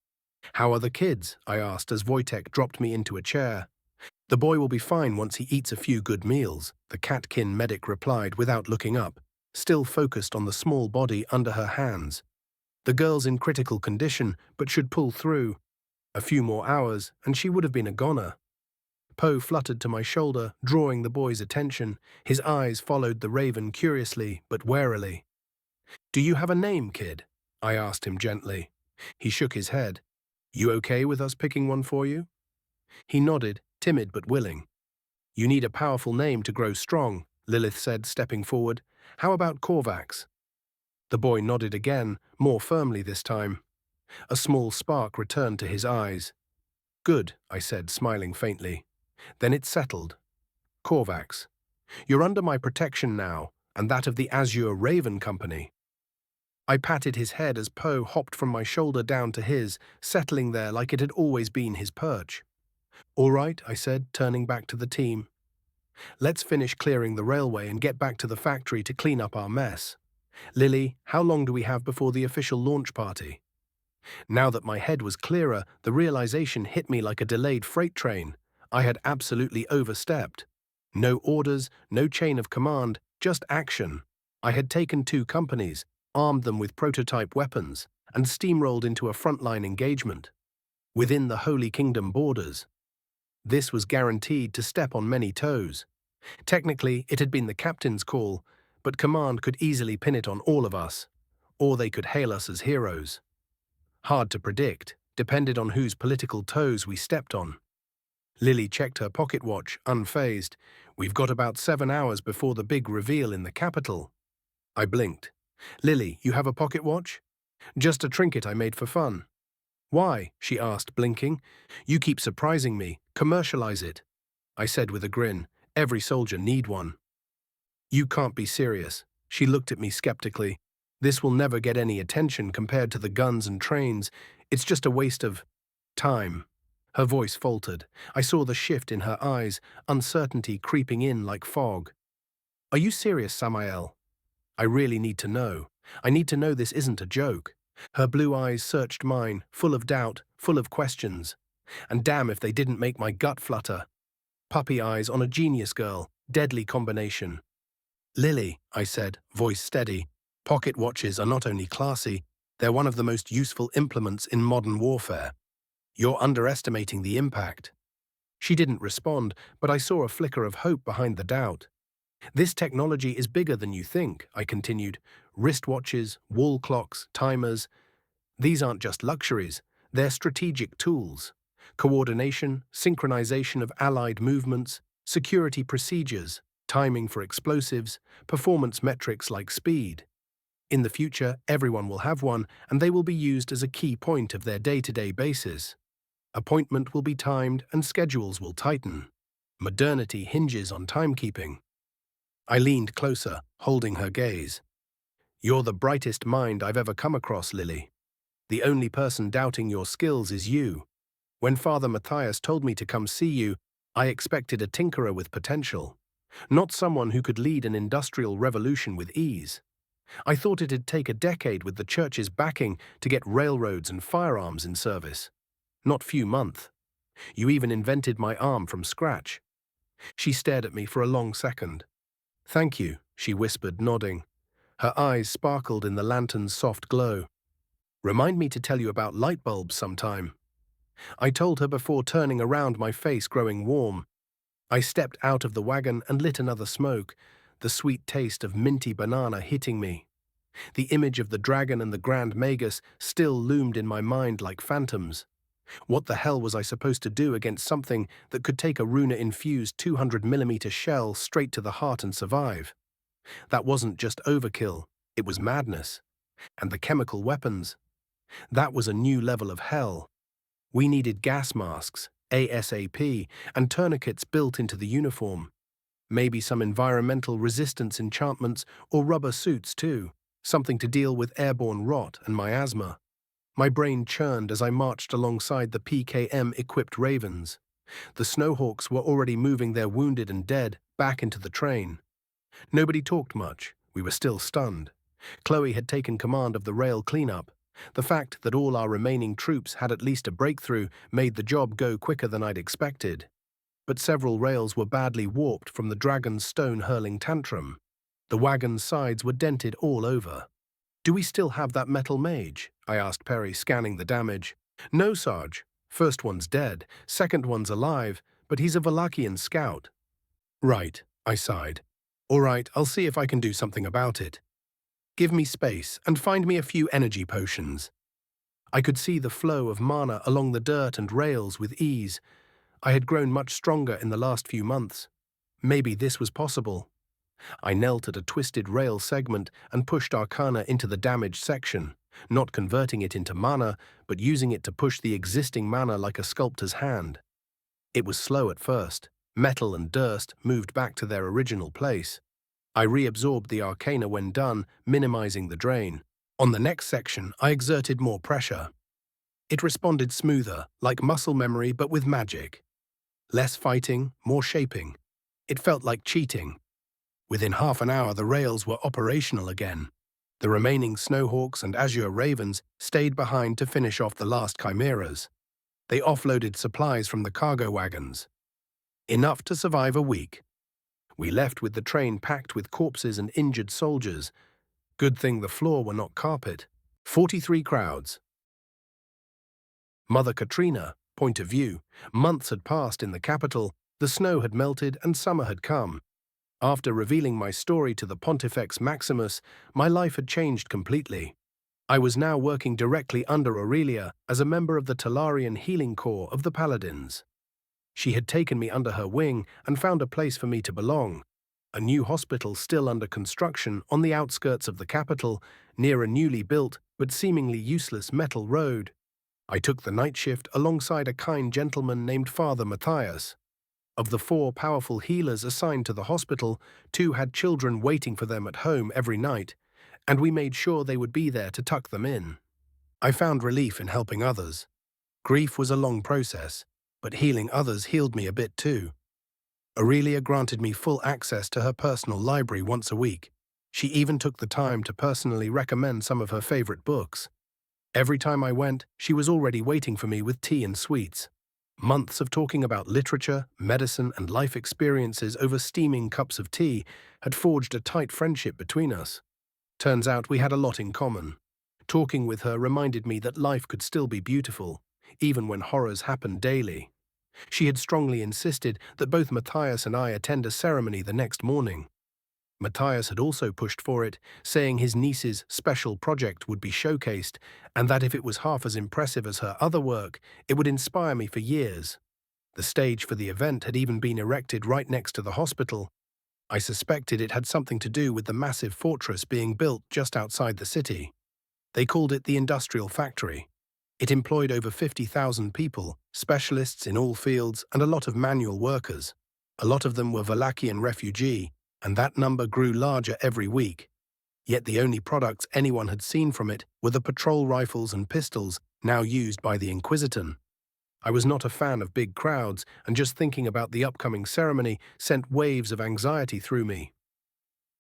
A: "How are the kids?" I asked as Wojtek dropped me into a chair. "The boy will be fine once he eats a few good meals," the catkin medic replied without looking up, still focused on the small body under her hands. "The girl's in critical condition, but should pull through. A few more hours, and she would have been a goner." Poe fluttered to my shoulder, drawing the boy's attention. His eyes followed the raven curiously, but warily. "Do you have a name, kid?" I asked him gently. He shook his head. "You okay with us picking one for you?" He nodded, timid but willing. "You need a powerful name to grow strong," Lilith said, stepping forward. "How about Korvax?" The boy nodded again, more firmly this time. A small spark returned to his eyes. "Good," I said, smiling faintly. "Then it's settled. Korvax, you're under my protection now, and that of the Azure Raven Company." I patted his head as Poe hopped from my shoulder down to his, settling there like it had always been his perch. "All right," I said, turning back to the team. "Let's finish clearing the railway and get back to the factory to clean up our mess. Lily, how long do we have before the official launch party?" Now that my head was clearer, the realization hit me like a delayed freight train. I had absolutely overstepped. No orders, no chain of command, just action. I had taken 2 companies, armed them with prototype weapons, and steamrolled into a frontline engagement within the Holy Kingdom borders. This was guaranteed to step on many toes. Technically, it had been the captain's call, but command could easily pin it on all of us, or they could hail us as heroes. Hard to predict, depended on whose political toes we stepped on. Lily checked her pocket watch, unfazed. We've got about 7 hours before the big reveal in the capital. I blinked. Lily, you have a pocket watch? Just a trinket I made for fun. Why? She asked, blinking. You keep surprising me. Commercialize it. I said with a grin. Every soldier need one. You can't be serious. She looked at me skeptically. This will never get any attention compared to the guns and trains. It's just a waste of time. Her voice faltered. I saw the shift in her eyes, uncertainty creeping in like fog. Are you serious, Samael? I really need to know. I need to know this isn't a joke. Her blue eyes searched mine, full of doubt, full of questions. And damn if they didn't make my gut flutter. Puppy eyes on a genius girl, deadly combination. Lily, I said, voice steady, pocket watches are not only classy, they're one of the most useful implements in modern warfare. You're underestimating the impact. She didn't respond, but I saw a flicker of hope behind the doubt. This technology is bigger than you think, I continued. Wristwatches, wall clocks, timers. These aren't just luxuries, they're strategic tools. Coordination, synchronization of allied movements, security procedures, timing for explosives, performance metrics like speed. In the future, everyone will have one, and they will be used as a key point of their day-to-day basis. Appointment will be timed and schedules will tighten. Modernity hinges on timekeeping. I leaned closer, holding her gaze. You're the brightest mind I've ever come across, Lily. The only person doubting your skills is you. When Father Matthias told me to come see you, I expected a tinkerer with potential, not someone who could lead an industrial revolution with ease. I thought it'd take a decade with the church's backing to get railroads and firearms in service. Not few months. You even invented my arm from scratch. She stared at me for a long second. Thank you, she whispered, nodding. Her eyes sparkled in the lantern's soft glow. Remind me to tell you about light bulbs sometime. I told her before turning around, my face growing warm. I stepped out of the wagon and lit another smoke, the sweet taste of minty banana hitting me. The image of the dragon and the Grand Magus still loomed in my mind like phantoms. What the hell was I supposed to do against something that could take a Runa-infused 200mm shell straight to the heart and survive? That wasn't just overkill, it was madness. And the chemical weapons? That was a new level of hell. We needed gas masks, ASAP, and tourniquets built into the uniform. Maybe some environmental resistance enchantments or rubber suits too, something to deal with airborne rot and miasma. My brain churned as I marched alongside the PKM-equipped Ravens. The Snowhawks were already moving their wounded and dead back into the train. Nobody talked much. We were still stunned. Chloe had taken command of the rail cleanup. The fact that all our remaining troops had at least a breakthrough made the job go quicker than I'd expected. But several rails were badly warped from the dragon's stone-hurling tantrum. The wagon's sides were dented all over. Do we still have that metal mage? I asked Perry, scanning the damage. No, Sarge. First one's dead, second one's alive, but he's a Valakian scout. Right, I sighed. All right, I'll see if I can do something about it. Give me space and find me a few energy potions. I could see the flow of mana along the dirt and rails with ease. I had grown much stronger in the last few months. Maybe this was possible. I knelt at a twisted rail segment and pushed Arcana into the damaged section, not converting it into mana, but using it to push the existing mana like a sculptor's hand. It was slow at first. Metal and dirt moved back to their original place. I reabsorbed the Arcana when done, minimizing the drain. On the next section, I exerted more pressure. It responded smoother, like muscle memory but with magic. Less fighting, more shaping. It felt like cheating. Within half an hour, the rails were operational again. The remaining Snowhawks and Azure Ravens stayed behind to finish off the last chimeras. They offloaded supplies from the cargo wagons. Enough to survive a week. We left with the train packed with corpses and injured soldiers. Good thing the floor were not carpet. 43 crowds. Mother Katrina, point of view. Months had passed in the capital, the snow had melted and summer had come. After revealing my story to the Pontifex Maximus, my life had changed completely. I was now working directly under Aurelia as a member of the Talarian Healing Corps of the Paladins. She had taken me under her wing and found a place for me to belong. A new hospital still under construction on the outskirts of the capital, near a newly built but seemingly useless metal road. I took the night shift alongside a kind gentleman named Father Matthias. Of the 4 powerful healers assigned to the hospital, 2 had children waiting for them at home every night, and we made sure they would be there to tuck them in. I found relief in helping others. Grief was a long process, but healing others healed me a bit too. Aurelia granted me full access to her personal library once a week. She even took the time to personally recommend some of her favorite books. Every time I went, she was already waiting for me with tea and sweets. Months of talking about literature, medicine, and life experiences over steaming cups of tea had forged a tight friendship between us. Turns out we had a lot in common. Talking with her reminded me that life could still be beautiful, even when horrors happened daily. She had strongly insisted that both Matthias and I attend a ceremony the next morning. Matthias had also pushed for it, saying his niece's special project would be showcased, and that if it was half as impressive as her other work, it would inspire me for years. The stage for the event had even been erected right next to the hospital. I suspected it had something to do with the massive fortress being built just outside the city. They called it the Industrial Factory. It employed over 50,000 people, specialists in all fields, and a lot of manual workers. A lot of them were Valachian refugee, and that number grew larger every week. Yet the only products anyone had seen from it were the patrol rifles and pistols now used by the Inquisiton. I was not a fan of big crowds, and just thinking about the upcoming ceremony sent waves of anxiety through me.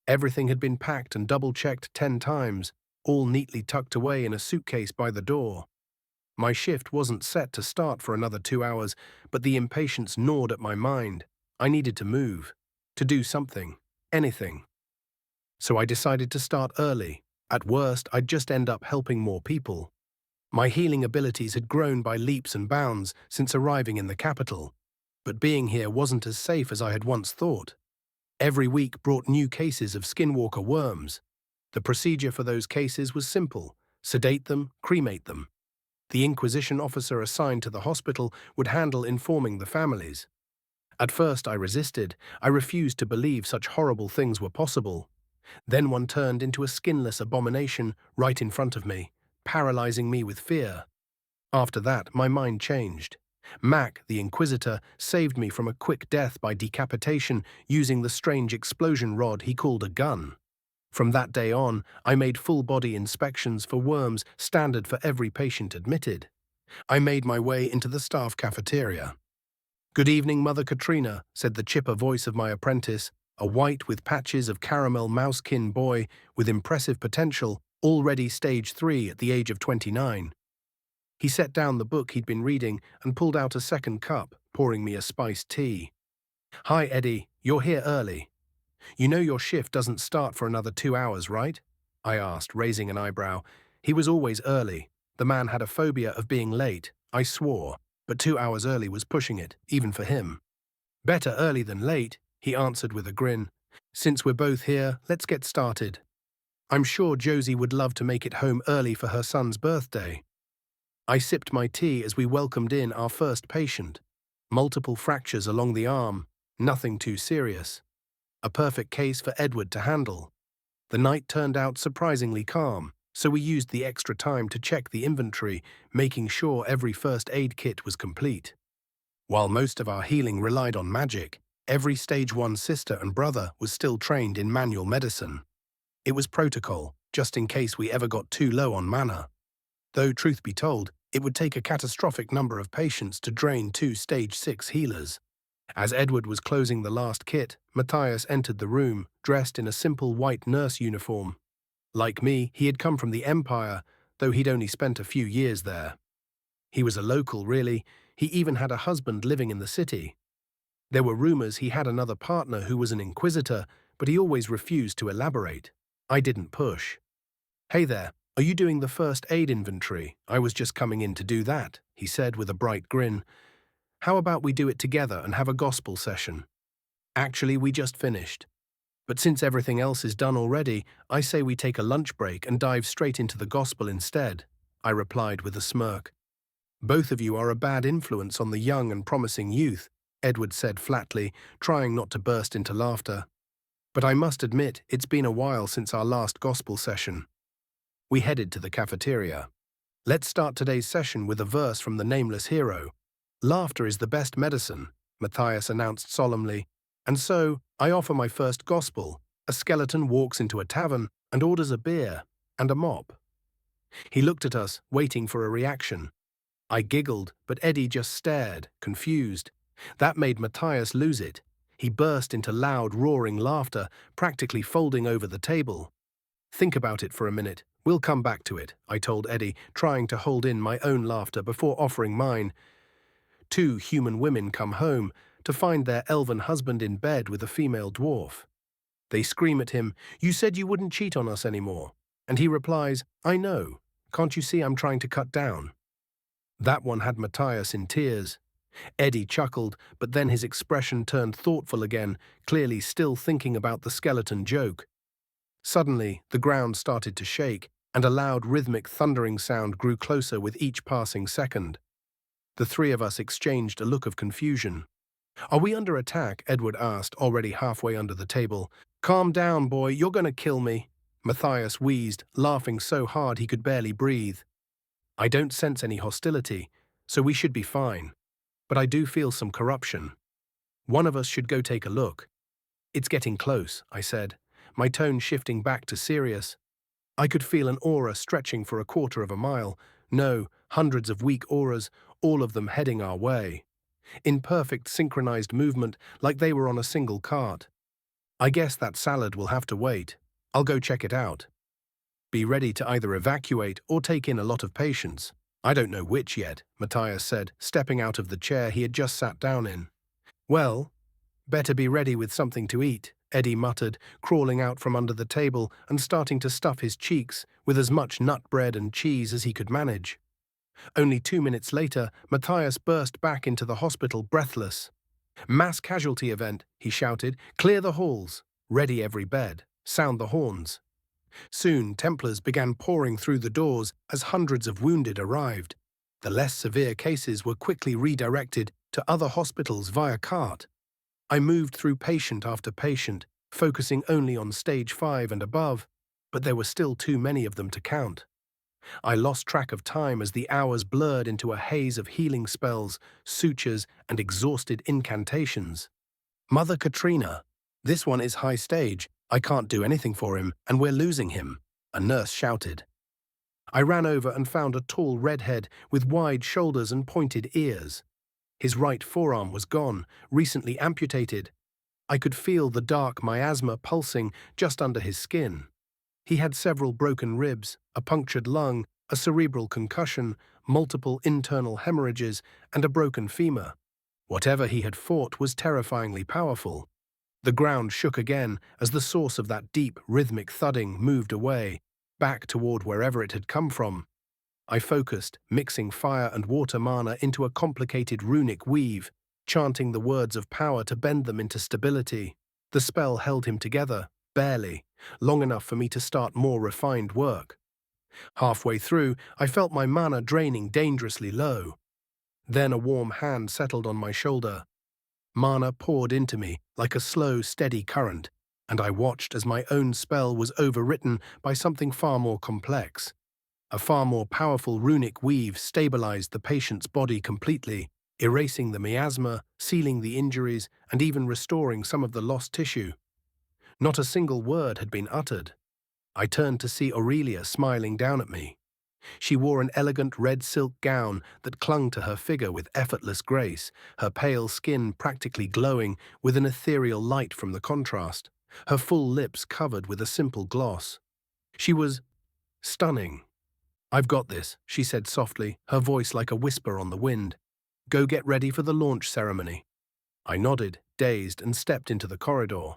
A: Everything had been packed and double-checked 10 times, all neatly tucked away in a suitcase by the door. My shift wasn't set to start for another 2 hours, but the impatience gnawed at my mind. I needed to move, to do something, anything. So I decided to start early. At worst, I'd just end up helping more people. My healing abilities had grown by leaps and bounds since arriving in the capital, but being here wasn't as safe as I had once thought. Every week brought new cases of skinwalker worms. The procedure for those cases was simple: sedate them, cremate them. The Inquisition officer assigned to the hospital would handle informing the families. At first I resisted. I refused to believe such horrible things were possible. Then one turned into a skinless abomination right in front of me, paralyzing me with fear. After that, my mind changed. Mac, the Inquisitor, saved me from a quick death by decapitation using the strange explosion rod he called a gun. From that day on, I made full-body inspections for worms standard for every patient admitted. I made my way into the staff cafeteria. "Good evening, Mother Katrina," said the chipper voice of my apprentice, a white with patches of caramel mousekin boy with impressive potential, already stage 3 at the age of 29. He set down the book he'd been reading and pulled out a second cup, pouring me a spiced tea. "Hi, Eddie, you're here early. You know your shift doesn't start for another 2 hours, right?" I asked, raising an eyebrow. He was always early. The man had a phobia of being late, I swore, but 2 hours early was pushing it, even for him. "Better early than late," he answered with a grin. "Since we're both here, let's get started. I'm sure Josie would love to make it home early for her son's birthday." I sipped my tea as we welcomed in our first patient. Multiple fractures along the arm, nothing too serious. A perfect case for Edward to handle. The night turned out surprisingly calm, so we used the extra time to check the inventory, making sure every first aid kit was complete. While most of our healing relied on magic, every Stage 1 sister and brother was still trained in manual medicine. It was protocol, just in case we ever got too low on mana. Though, truth be told, it would take a catastrophic number of patients to drain 2 Stage 6 healers. As Edward was closing the last kit, Matthias entered the room, dressed in a simple white nurse uniform. Like me, he had come from the Empire, though he'd only spent a few years there. He was a local, really. He even had a husband living in the city. There were rumors he had another partner who was an inquisitor, but he always refused to elaborate. I didn't push. "Hey there, Are you doing the first aid inventory? I was just coming in to do that, he said with a bright grin. How about we do it together and have a gospel session? Actually, we just finished. But since everything else is done already, I say we take a lunch break and dive straight into the gospel instead, I replied with a smirk. Both of you are a bad influence on the young and promising youth, Edward said flatly, trying not to burst into laughter. But I must admit, it's been a while since our last gospel session. We headed to the cafeteria. Let's start today's session with a verse from the nameless hero. Laughter is the best medicine, Matthias announced solemnly. And so, I offer my first gospel. A skeleton walks into a tavern and orders a beer and a mop. He looked at us, waiting for a reaction. I giggled, but Eddie just stared, confused. That made Matthias lose it. He burst into loud, roaring laughter, practically folding over the table. Think about it for a minute. We'll come back to it, I told Eddie, trying to hold in my own laughter before offering mine. Two human women come home to find their elven husband in bed with a female dwarf. They scream at him, "You said you wouldn't cheat on us anymore." And he replies, "I know. Can't you see I'm trying to cut down?" That one had Matthias in tears. Eddie chuckled, but then his expression turned thoughtful again, clearly still thinking about the skeleton joke. Suddenly, the ground started to shake, and a loud rhythmic thundering sound grew closer with each passing second. The three of us exchanged a look of confusion. "Are we under attack?" Edward asked, already halfway under the table. "Calm down, boy, you're gonna kill me," Matthias wheezed, laughing so hard he could barely breathe. "I don't sense any hostility, so we should be fine. But I do feel some corruption. One of us should go take a look." "It's getting close," I said, my tone shifting back to serious. I could feel an aura stretching for a quarter of a mile. No, hundreds of weak auras, all of them heading our way. In perfect synchronized movement, like they were on a single cart. "I guess that salad will have to wait. I'll go check it out." "Be ready to either evacuate or take in a lot of patients. I don't know which yet," Matthias said, stepping out of the chair he had just sat down in. "Well, better be ready with something to eat," Eddie muttered, crawling out from under the table and starting to stuff his cheeks with as much nut bread and cheese as he could manage. Only 2 minutes later, Matthias burst back into the hospital breathless. "Mass casualty event," he shouted. "Clear the halls. Ready every bed. Sound the horns." Soon, Templars began pouring through the doors as hundreds of wounded arrived. The less severe cases were quickly redirected to other hospitals via cart. I moved through patient after patient, focusing only on stage 5 and above, but there were still too many of them to count. I lost track of time as the hours blurred into a haze of healing spells, sutures, and exhausted incantations. "Mother Katrina, this one is high stage. I can't do anything for him, and we're losing him," a nurse shouted. I ran over and found a tall redhead with wide shoulders and pointed ears. His right forearm was gone, recently amputated. I could feel the dark miasma pulsing just under his skin. He had several broken ribs, a punctured lung, a cerebral concussion, multiple internal hemorrhages, and a broken femur. Whatever he had fought was terrifyingly powerful. The ground shook again as the source of that deep, rhythmic thudding moved away, back toward wherever it had come from. I focused, mixing fire and water mana into a complicated runic weave, chanting the words of power to bend them into stability. The spell held him together, barely, long enough for me to start more refined work. Halfway through, I felt my mana draining dangerously low. Then a warm hand settled on my shoulder. Mana poured into me like a slow, steady current, and I watched as my own spell was overwritten by something far more complex. A far more powerful runic weave stabilized the patient's body completely, erasing the miasma, sealing the injuries, and even restoring some of the lost tissue. Not a single word had been uttered. I turned to see Aurelia smiling down at me. She wore an elegant red silk gown that clung to her figure with effortless grace, her pale skin practically glowing with an ethereal light from the contrast, her full lips covered with a simple gloss. She was stunning. "I've got this," she said softly, her voice like a whisper on the wind. "Go get ready for the launch ceremony." I nodded, dazed, and stepped into the corridor.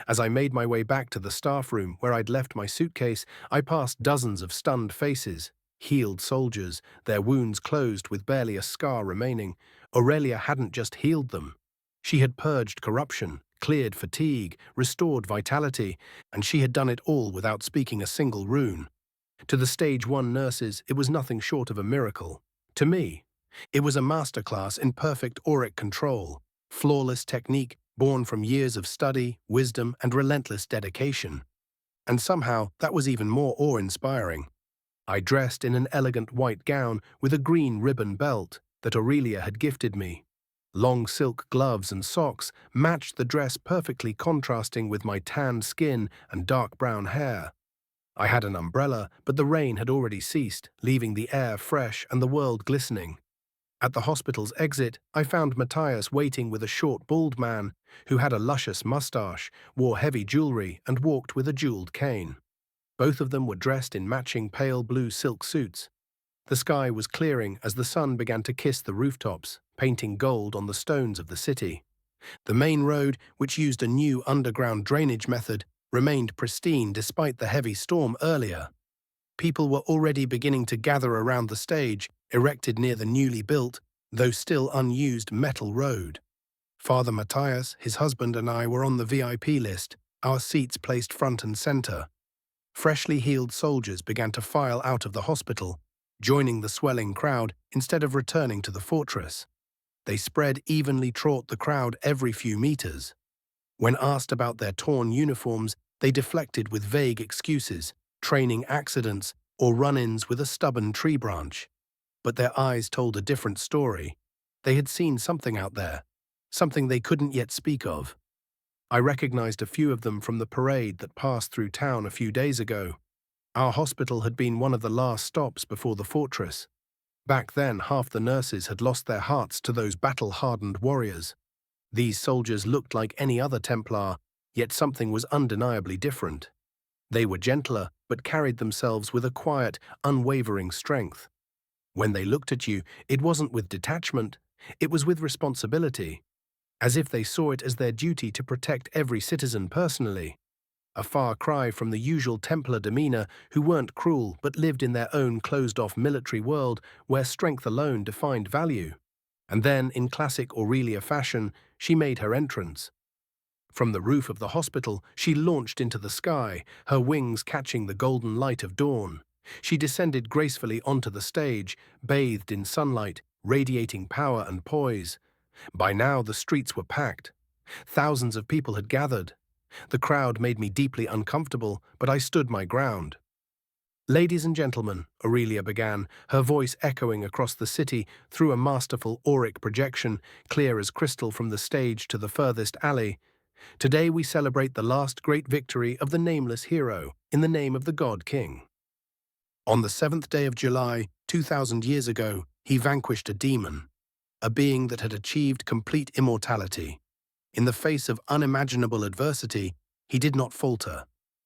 A: As I made my way back to the staff room where I'd left my suitcase, I passed dozens of stunned faces, healed soldiers, their wounds closed with barely a scar remaining. Aurelia hadn't just healed them. She had purged corruption, cleared fatigue, restored vitality, and she had done it all without speaking a single rune. To the Stage 1 nurses, it was nothing short of a miracle. To me, it was a masterclass in perfect auric control, flawless technique born from years of study, wisdom, and relentless dedication. And somehow, that was even more awe-inspiring. I dressed in an elegant white gown with a green ribbon belt that Aurelia had gifted me. Long silk gloves and socks matched the dress perfectly, contrasting with my tanned skin and dark brown hair. I had an umbrella, but the rain had already ceased, leaving the air fresh and the world glistening. At the hospital's exit, I found Matthias waiting with a short, bald man who had a luscious mustache, wore heavy jewelry, and walked with a jeweled cane. Both of them were dressed in matching pale blue silk suits. The sky was clearing as the sun began to kiss the rooftops, painting gold on the stones of the city. The main road, which used a new underground drainage method, remained pristine despite the heavy storm earlier. People were already beginning to gather around the stage, erected near the newly built, though still unused, metal road. Father Matthias, his husband, and I were on the VIP list, our seats placed front and center. Freshly healed soldiers began to file out of the hospital, joining the swelling crowd instead of returning to the fortress. They spread evenly throughout the crowd every few meters. When asked about their torn uniforms, they deflected with vague excuses, training accidents, or run-ins with a stubborn tree branch. But their eyes told a different story. They had seen something out there, something they couldn't yet speak of. I recognized a few of them from the parade that passed through town a few days ago. Our hospital had been one of the last stops before the fortress. Back then, half the nurses had lost their hearts to those battle-hardened warriors. These soldiers looked like any other Templar, yet something was undeniably different. They were gentler, but carried themselves with a quiet, unwavering strength. When they looked at you, it wasn't with detachment, it was with responsibility, as if they saw it as their duty to protect every citizen personally. A far cry from the usual Templar demeanor, who weren't cruel but lived in their own closed-off military world where strength alone defined value. And then, in classic Aurelia fashion, she made her entrance. From the roof of the hospital, she launched into the sky, her wings catching the golden light of dawn. She descended gracefully onto the stage, bathed in sunlight, radiating power and poise. By now, the streets were packed. Thousands of people had gathered. The crowd made me deeply uncomfortable, but I stood my ground. "Ladies and gentlemen," Aurelia began, her voice echoing across the city through a masterful auric projection, clear as crystal from the stage to the furthest alley. "Today we celebrate the last great victory of the nameless hero in the name of the God King. On the 7th day of July, 2000 years ago, he vanquished a demon, a being that had achieved complete immortality. In the face of unimaginable adversity, he did not falter.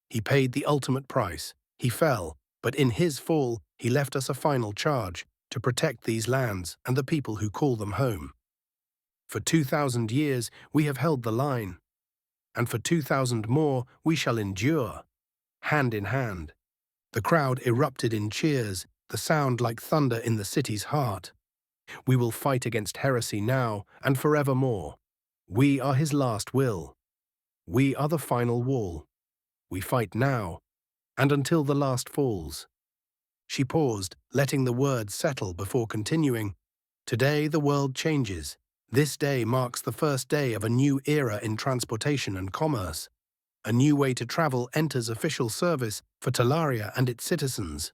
A: He paid the ultimate price. He fell, but in his fall, he left us a final charge to protect these lands and the people who call them home. For 2000 years, we have held the line, and for 2000 more, we shall endure, hand in hand." The crowd erupted in cheers, the sound like thunder in the city's heart. "We will fight against heresy now and forevermore. We are his last will. We are the final wall. We fight now, and until the last falls." She paused, letting the words settle before continuing. "Today the world changes. This day marks the first day of a new era in transportation and commerce. A new way to travel enters official service for Talaria and its citizens.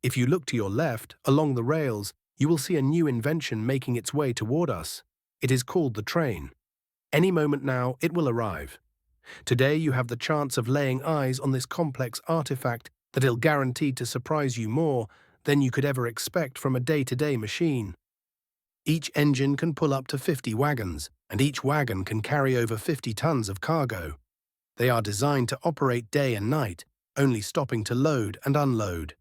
A: If you look to your left, along the rails, you will see a new invention making its way toward us. It is called the train. Any moment now, it will arrive. Today you have the chance of laying eyes on this complex artifact that is guaranteed to surprise you more than you could ever expect from a day-to-day machine. Each engine can pull up to 50 wagons, and each wagon can carry over 50 tons of cargo. They are designed to operate day and night, only stopping to load and unload.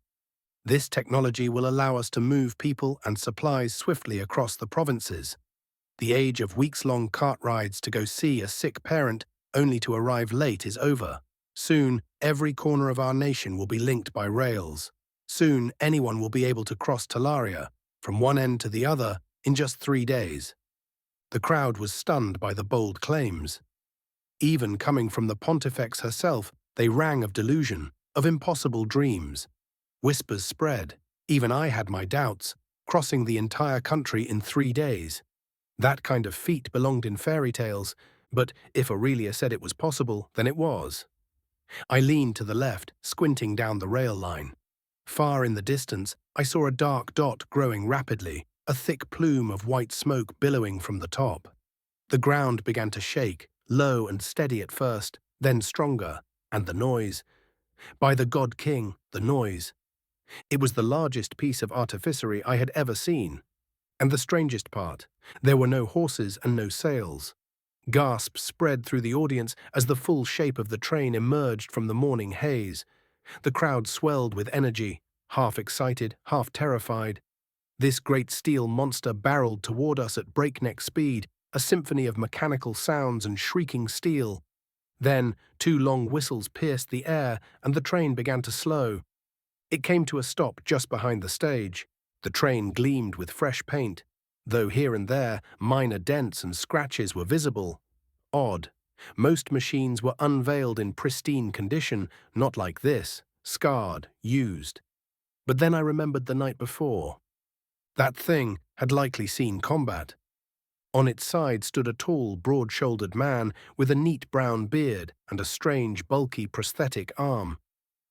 A: This technology will allow us to move people and supplies swiftly across the provinces. The age of weeks-long cart rides to go see a sick parent only to arrive late is over. Soon, every corner of our nation will be linked by rails. Soon, anyone will be able to cross Talaria, from one end to the other, in just 3 days. The crowd was stunned by the bold claims. Even coming from the Pontifex herself, they rang of delusion, of impossible dreams. Whispers spread. Even I had my doubts, crossing the entire country in 3 days. That kind of feat belonged in fairy tales, but if Aurelia said it was possible, then it was. I leaned to the left, squinting down the rail line. Far in the distance, I saw a dark dot growing rapidly, a thick plume of white smoke billowing from the top. The ground began to shake, low and steady at first, then stronger, and the noise. By the God King, the noise. It was the largest piece of artificery I had ever seen. And the strangest part, there were no horses and no sails. Gasps spread through the audience as the full shape of the train emerged from the morning haze. The crowd swelled with energy, half excited, half terrified. This great steel monster barreled toward us at breakneck speed, a symphony of mechanical sounds and shrieking steel. Then, 2 long whistles pierced the air, and the train began to slow. It came to a stop just behind the stage. The train gleamed with fresh paint, though here and there minor dents and scratches were visible. Odd. Most machines were unveiled in pristine condition, not like this, scarred, used. But then I remembered the night before. That thing had likely seen combat. On its side stood a tall, broad-shouldered man with a neat brown beard and a strange, bulky prosthetic arm.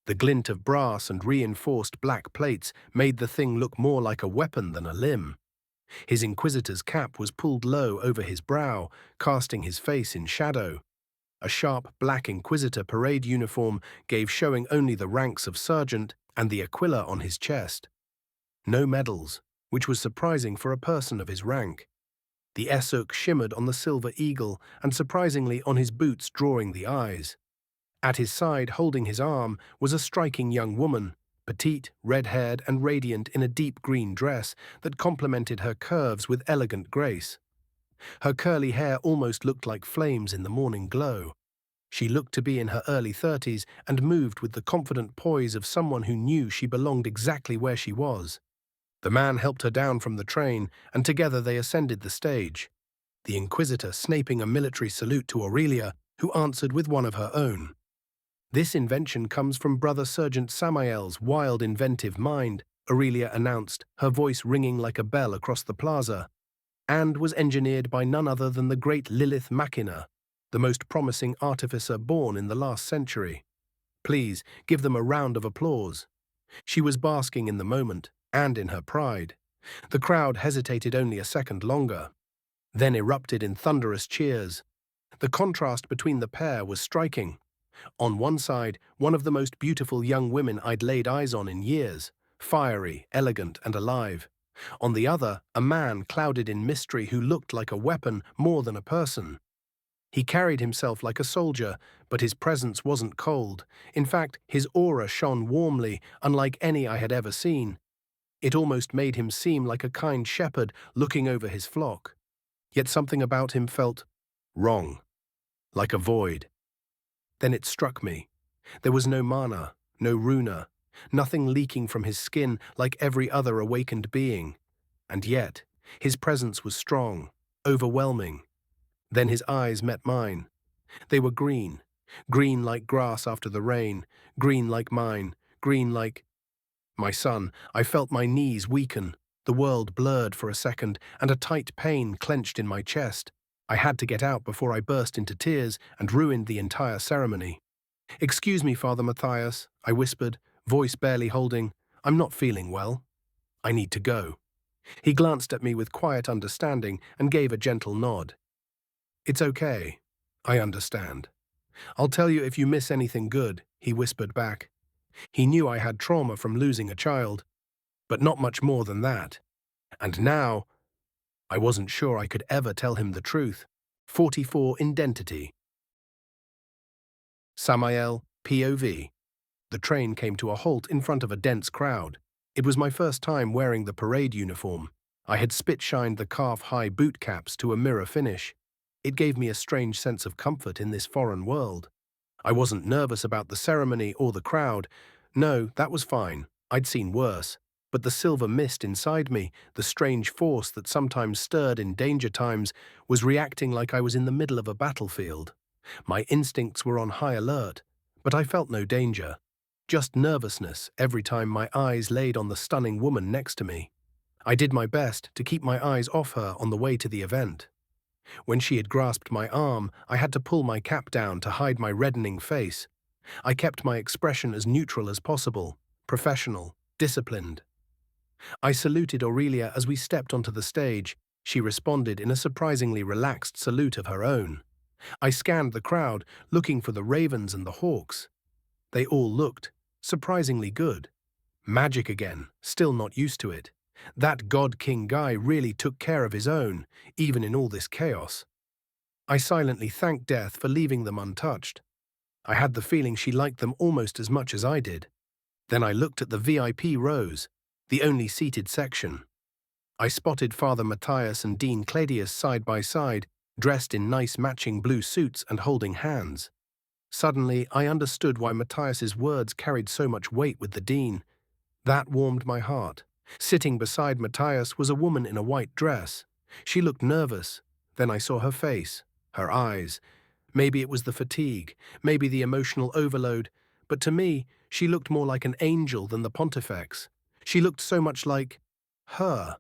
A: The glint of brass and reinforced black plates made the thing look more like a weapon than a limb. His inquisitor's cap was pulled low over his brow, casting his face in shadow. A sharp black inquisitor parade uniform gave showing only the ranks of sergeant and the aquila on his chest. No medals, which was surprising for a person of his rank. The essok shimmered on the silver eagle and surprisingly on his boots, drawing the eyes. At his side, holding his arm, was a striking young woman, petite, red-haired and radiant in a deep green dress that complemented her curves with elegant grace. Her curly hair almost looked like flames in the morning glow. She looked to be in her early 30s and moved with the confident poise of someone who knew she belonged exactly where she was. The man helped her down from the train, and together they ascended the stage, the inquisitor snaping a military salute to Aurelia, who answered with one of her own. This invention comes from Brother Sergeant Samael's wild, inventive mind, Aurelia announced, her voice ringing like a bell across the plaza, and was engineered by none other than the great Lilith Machina, the most promising artificer born in the last century. Please, give them a round of applause. She was basking in the moment, and in her pride. The crowd hesitated only a second longer, then erupted in thunderous cheers. The contrast between the pair was striking. On one side, one of the most beautiful young women I'd laid eyes on in years, fiery, elegant, and alive. On the other, a man clouded in mystery who looked like a weapon more than a person. He carried himself like a soldier, but his presence wasn't cold. In fact, his aura shone warmly, unlike any I had ever seen. It almost made him seem like a kind shepherd looking over his flock. Yet something about him felt wrong, like a void. Then it struck me. There was no mana, no runa, nothing leaking from his skin like every other awakened being. And yet, his presence was strong, overwhelming. Then his eyes met mine. They were green, green like grass after the rain, green like mine, green like... My son, I felt my knees weaken. The world blurred for a second, and a tight pain clenched in my chest. I had to get out before I burst into tears and ruined the entire ceremony. "Excuse me, Father Matthias," I whispered, voice barely holding. "I'm not feeling well. I need to go." He glanced at me with quiet understanding and gave a gentle nod. "It's okay. I understand. I'll tell you if you miss anything good," he whispered back. He knew I had trauma from losing a child, but not much more than that. And now, I wasn't sure I could ever tell him the truth. 44 Identity. Samael, POV. The train came to a halt in front of a dense crowd. It was my first time wearing the parade uniform. I had spit-shined the calf-high boot caps to a mirror finish. It gave me a strange sense of comfort in this foreign world. I wasn't nervous about the ceremony or the crowd. No, that was fine. I'd seen worse. But the silver mist inside me, the strange force that sometimes stirred in danger times, was reacting like I was in the middle of a battlefield. My instincts were on high alert, but I felt no danger. Just nervousness every time my eyes laid on the stunning woman next to me. I did my best to keep my eyes off her on the way to the event. When she had grasped my arm, I had to pull my cap down to hide my reddening face. I kept my expression as neutral as possible, professional, disciplined. I saluted Aurelia as we stepped onto the stage. She responded in a surprisingly relaxed salute of her own. I scanned the crowd, looking for the ravens and the hawks. They all looked surprisingly good. Magic again, still not used to it. That God King guy really took care of his own, even in all this chaos. I silently thanked Death for leaving them untouched. I had the feeling she liked them almost as much as I did. Then I looked at the VIP rows, the only seated section. I spotted Father Matthias and Dean Cladius side by side, dressed in nice matching blue suits and holding hands. Suddenly, I understood why Matthias's words carried so much weight with the Dean. That warmed my heart. Sitting beside Matthias was a woman in a white dress. She looked nervous. Then I saw her face, her eyes. Maybe it was the fatigue, maybe the emotional overload, but to me, she looked more like an angel than the Pontifex. She looked so much like her.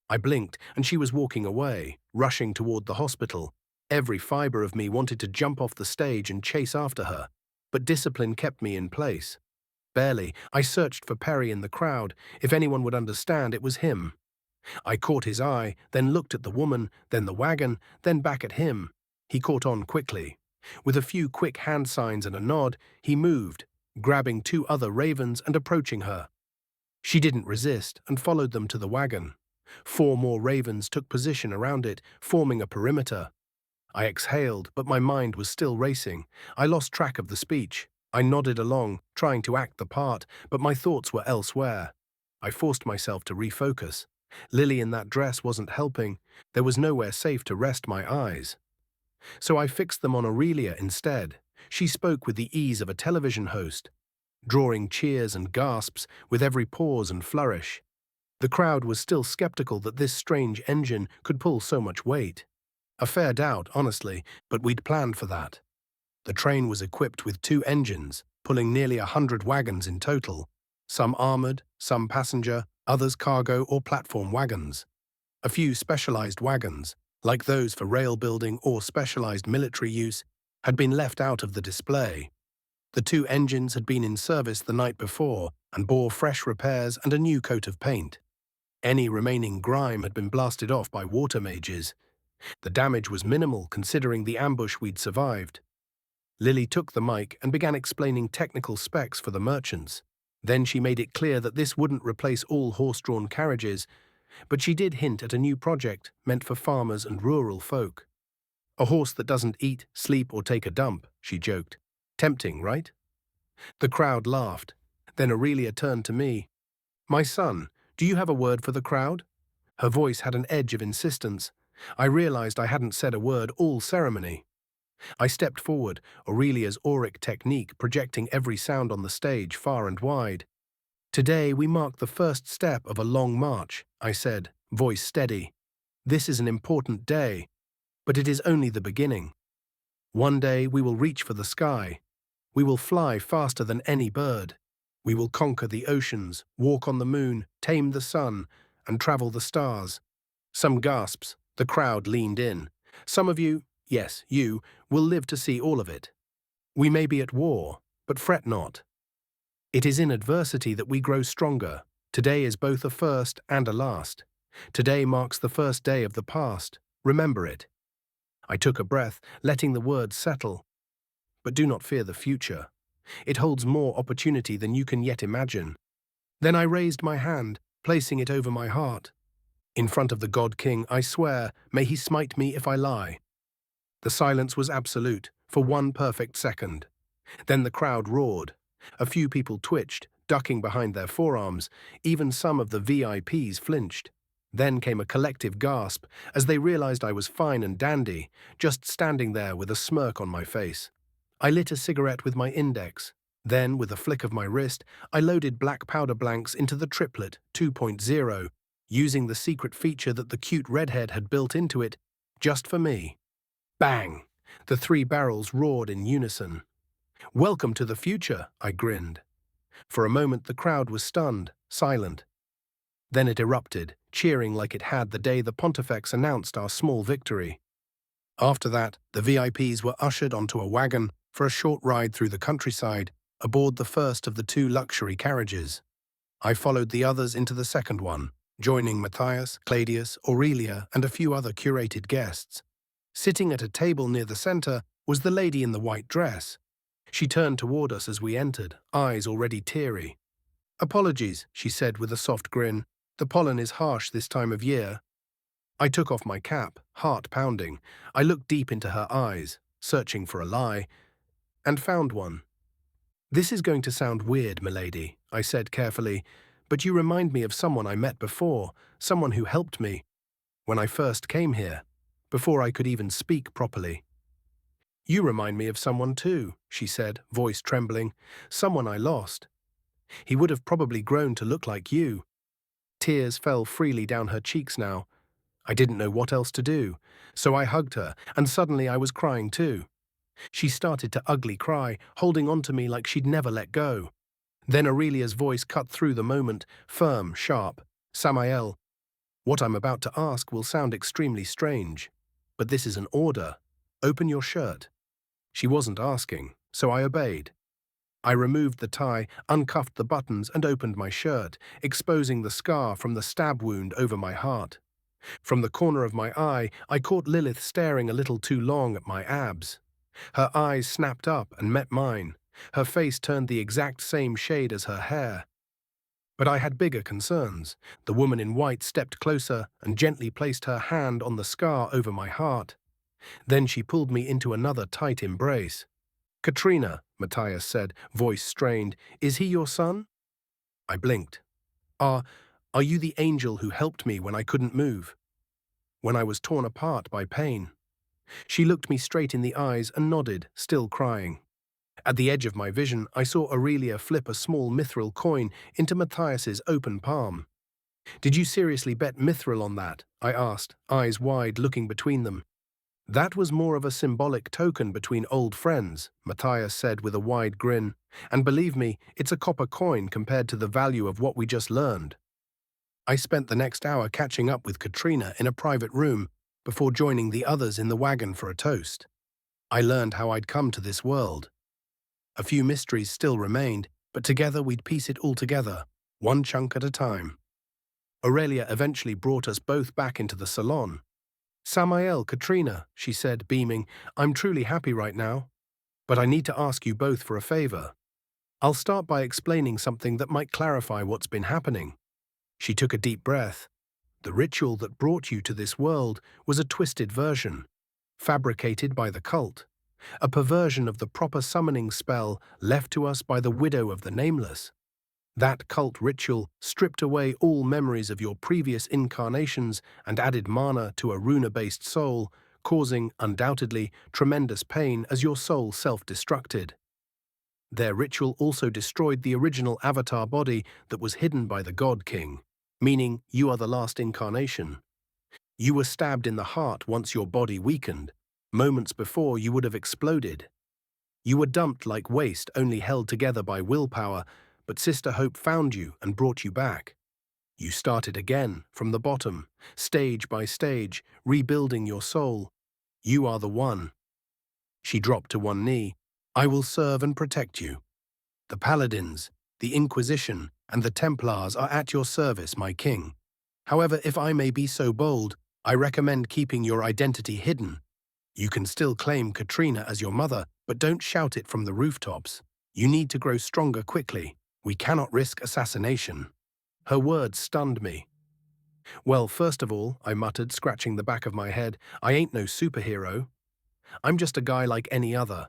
A: I blinked, and she was walking away, rushing toward the hospital. Every fiber of me wanted to jump off the stage and chase after her, but discipline kept me in place. Barely. I searched for Perry in the crowd. If anyone would understand, it was him. I caught his eye, then looked at the woman, then the wagon, then back at him. He caught on quickly. With a few quick hand signs and a nod, he moved, grabbing 2 other ravens and approaching her. She didn't resist and followed them to the wagon. 4 more ravens took position around it, forming a perimeter. I exhaled, but my mind was still racing. I lost track of the speech. I nodded along, trying to act the part, but my thoughts were elsewhere. I forced myself to refocus. Lily in that dress wasn't helping. There was nowhere safe to rest my eyes. So I fixed them on Aurelia instead. She spoke with the ease of a television host, drawing cheers and gasps with every pause and flourish. The crowd was still skeptical that this strange engine could pull so much weight. A fair doubt, honestly, but we'd planned for that. The train was equipped with 2 engines, pulling nearly 100 wagons in total, some armored, some passenger, others cargo or platform wagons. A few specialized wagons, like those for rail building or specialized military use, had been left out of the display. The 2 engines had been in service the night before and bore fresh repairs and a new coat of paint. Any remaining grime had been blasted off by water mages. The damage was minimal considering the ambush we'd survived. Lily took the mic and began explaining technical specs for the merchants. Then she made it clear that this wouldn't replace all horse-drawn carriages, but she did hint at a new project meant for farmers and rural folk. A horse that doesn't eat, sleep, or take a dump, she joked. Tempting, right? The crowd laughed. Then Aurelia turned to me. My son, do you have a word for the crowd? Her voice had an edge of insistence. I realized I hadn't said a word all ceremony. I stepped forward, Aurelia's auric technique projecting every sound on the stage far and wide. Today we mark the first step of a long march, I said, voice steady. This is an important day, but it is only the beginning. One day we will reach for the sky. We will fly faster than any bird. We will conquer the oceans, walk on the moon, tame the sun, and travel the stars. Some gasps, the crowd leaned in. Some of you, yes, you, will live to see all of it. We may be at war, but fret not. It is in adversity that we grow stronger. Today is both a first and a last. Today marks the first day of the past. Remember it. I took a breath, letting the words settle. But do not fear the future. It holds more opportunity than you can yet imagine. Then I raised my hand, placing it over my heart. In front of the God King, I swear, may he smite me if I lie. The silence was absolute, for 1 perfect second. Then the crowd roared. A few people twitched, ducking behind their forearms. Even some of the VIPs flinched. Then came a collective gasp as they realized I was fine and dandy, just standing there with a smirk on my face. I lit a cigarette with my index. Then, with a flick of my wrist, I loaded black powder blanks into the triplet 2.0, using the secret feature that the cute redhead had built into it, just for me. Bang! The 3 barrels roared in unison. "Welcome to the future," I grinned. For a moment the crowd was stunned, silent. Then it erupted, cheering like it had the day the Pontifex announced our small victory. After that, the VIPs were ushered onto a wagon for a short ride through the countryside, aboard the first of the 2 luxury carriages. I followed the others into the second one, joining Matthias, Claudius, Aurelia, and a few other curated guests. Sitting at a table near the center was the lady in the white dress. She turned toward us as we entered, eyes already teary. "Apologies," she said with a soft grin. "The pollen is harsh this time of year." I took off my cap, heart pounding. I looked deep into her eyes, searching for a lie, and found one. "This is going to sound weird, milady," I said carefully, "but you remind me of someone I met before, someone who helped me when I first came here, before I could even speak properly." "You remind me of someone too," she said, voice trembling, "someone I lost. He would have probably grown to look like you." Tears fell freely down her cheeks now. I didn't know what else to do, so I hugged her, and suddenly I was crying too. She started to ugly cry, holding on to me like she'd never let go. Then Aurelia's voice cut through the moment, firm, sharp. "Samael, what I'm about to ask will sound extremely strange, but this is an order. Open your shirt." She wasn't asking, so I obeyed. I removed the tie, uncuffed the buttons, and opened my shirt, exposing the scar from the stab wound over my heart. From the corner of my eye, I caught Lilith staring a little too long at my abs. Her eyes snapped up and met mine. Her face turned the exact same shade as her hair. But I had bigger concerns. The woman in white stepped closer and gently placed her hand on the scar over my heart. Then she pulled me into another tight embrace. "Katrina," Matthias said, voice strained, "is he your son?" I blinked. Are you the angel who helped me when I couldn't move? When I was torn apart by pain?" She looked me straight in the eyes and nodded, still crying. At the edge of my vision, I saw Aurelia flip a small mithril coin into Matthias's open palm. "Did you seriously bet mithril on that?" I asked, eyes wide looking between them. "That was more of a symbolic token between old friends," Matthias said with a wide grin. "And believe me, it's a copper coin compared to the value of what we just learned." I spent the next hour catching up with Katrina in a private room before joining the others in the wagon for a toast. I learned how I'd come to this world. A few mysteries still remained, but together we'd piece it all together, one chunk at a time. Aurelia eventually brought us both back into the salon. "Samael, Katrina," she said, beaming, "I'm truly happy right now. But I need to ask you both for a favor. I'll start by explaining something that might clarify what's been happening." She took a deep breath. "The ritual that brought you to this world was a twisted version, fabricated by the cult, a perversion of the proper summoning spell left to us by the widow of the Nameless. That cult ritual stripped away all memories of your previous incarnations and added mana to a runa-based soul, causing, undoubtedly, tremendous pain as your soul self-destructed. Their ritual also destroyed the original avatar body that was hidden by the God King, meaning you are the last incarnation. You were stabbed in the heart once your body weakened. Moments before, you would have exploded. You were dumped like waste, only held together by willpower, but Sister Hope found you and brought you back. You started again, from the bottom, stage by stage, rebuilding your soul. You are the one." She dropped to one knee. "I will serve and protect you. The Paladins, the Inquisition, and the Templars are at your service, my king. However, if I may be so bold, I recommend keeping your identity hidden. You can still claim Katrina as your mother, but don't shout it from the rooftops. You need to grow stronger quickly. We cannot risk assassination." Her words stunned me. "Well, first of all," I muttered, scratching the back of my head, "I ain't no superhero. I'm just a guy like any other.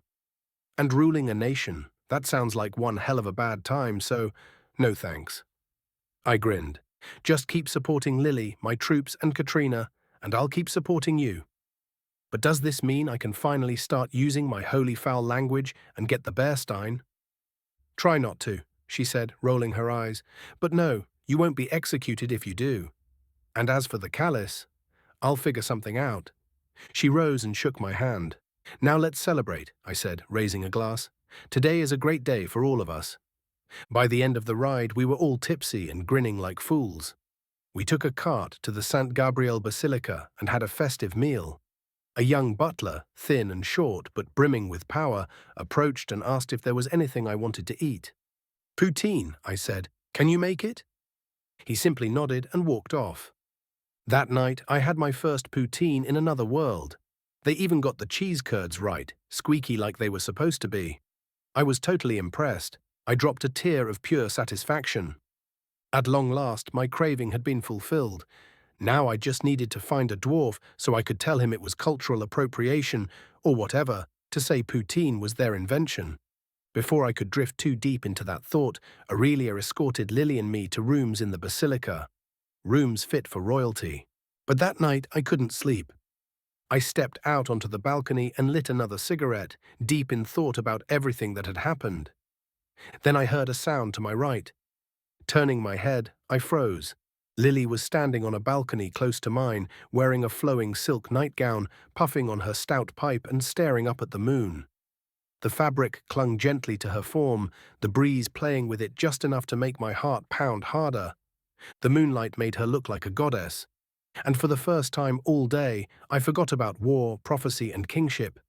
A: And ruling a nation, that sounds like one hell of a bad time, so no thanks." I grinned. Just keep supporting Lily, my troops, and Katrina, and I'll keep supporting you. But does this mean I can finally start using my holy foul language and get the Bearstein? Try not to, she said, rolling her eyes. But no, you won't be executed if you do. And as for the Calice, I'll figure something out. She rose and shook my hand. Now let's celebrate, I said, raising a glass. Today is a great day for all of us. By the end of the ride, we were all tipsy and grinning like fools. We took a cart to the St. Gabriel Basilica and had a festive meal. A young butler, thin and short but brimming with power, approached and asked if there was anything I wanted to eat. Poutine, I said. Can you make it? He simply nodded and walked off. That night, I had my first poutine in another world. They even got the cheese curds right, squeaky like they were supposed to be. I was totally impressed. I dropped a tear of pure satisfaction. At long last, my craving had been fulfilled. Now I just needed to find a dwarf so I could tell him it was cultural appropriation, or whatever, to say poutine was their invention. Before I could drift too deep into that thought, Aurelia escorted Lily and me to rooms in the basilica. Rooms fit for royalty. But that night I couldn't sleep. I stepped out onto the balcony and lit another cigarette, deep in thought about everything that had happened. Then I heard a sound to my right. Turning my head, I froze. Lily was standing on a balcony close to mine, wearing a flowing silk nightgown, puffing on her stout pipe and staring up at the moon. The fabric clung gently to her form, the breeze playing with it just enough to make my heart pound harder. The moonlight made her look like a goddess. And for the first time all day, I forgot about war, prophecy, and kingship.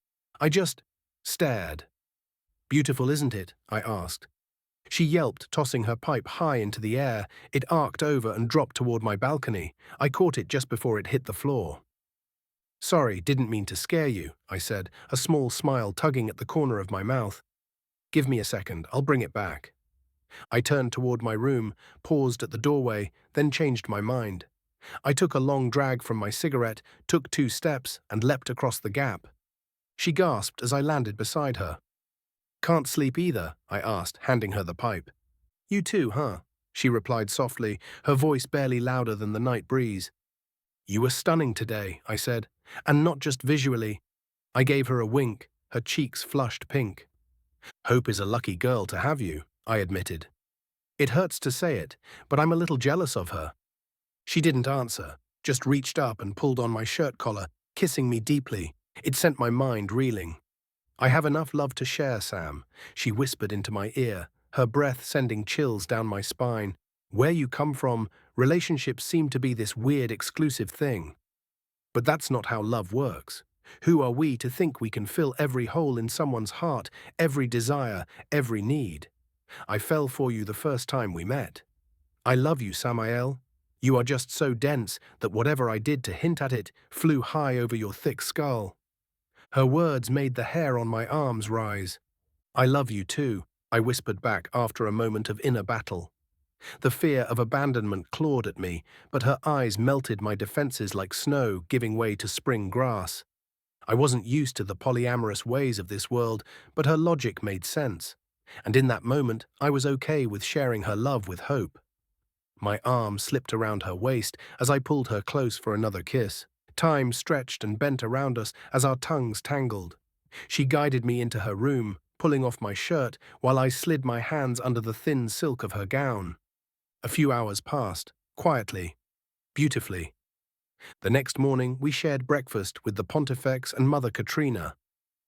A: I just stared. Beautiful, isn't it? I asked. She yelped, tossing her pipe high into the air. It arced over and dropped toward my balcony. I caught it just before it hit the floor. Sorry, didn't mean to scare you, I said, a small smile tugging at the corner of my mouth. Give me a second, I'll bring it back. I turned toward my room, paused at the doorway, then changed my mind. I took a long drag from my cigarette, took 2 steps, and leapt across the gap. She gasped as I landed beside her. Can't sleep either, I asked, handing her the pipe. You too, huh? She replied softly, her voice barely louder than the night breeze. You were stunning today, I said, and not just visually. I gave her a wink, her cheeks flushed pink. Hope is a lucky girl to have you, I admitted. It hurts to say it, but I'm a little jealous of her. She didn't answer, just reached up and pulled on my shirt collar, kissing me deeply. It sent my mind reeling. I have enough love to share, Sam, she whispered into my ear, her breath sending chills down my spine. Where you come from, relationships seem to be this weird exclusive thing. But that's not how love works. Who are we to think we can fill every hole in someone's heart, every desire, every need? I fell for you the first time we met. I love you, Samael. You are just so dense that whatever I did to hint at it flew high over your thick skull. Her words made the hair on my arms rise. I love you too, I whispered back after a moment of inner battle. The fear of abandonment clawed at me, but her eyes melted my defenses like snow giving way to spring grass. I wasn't used to the polyamorous ways of this world, but her logic made sense. And in that moment, I was okay with sharing her love with Hope. My arm slipped around her waist as I pulled her close for another kiss. Time stretched and bent around us as our tongues tangled. She guided me into her room, pulling off my shirt while I slid my hands under the thin silk of her gown. A few hours passed, quietly, beautifully. The next morning, we shared breakfast with the Pontifex and Mother Katrina.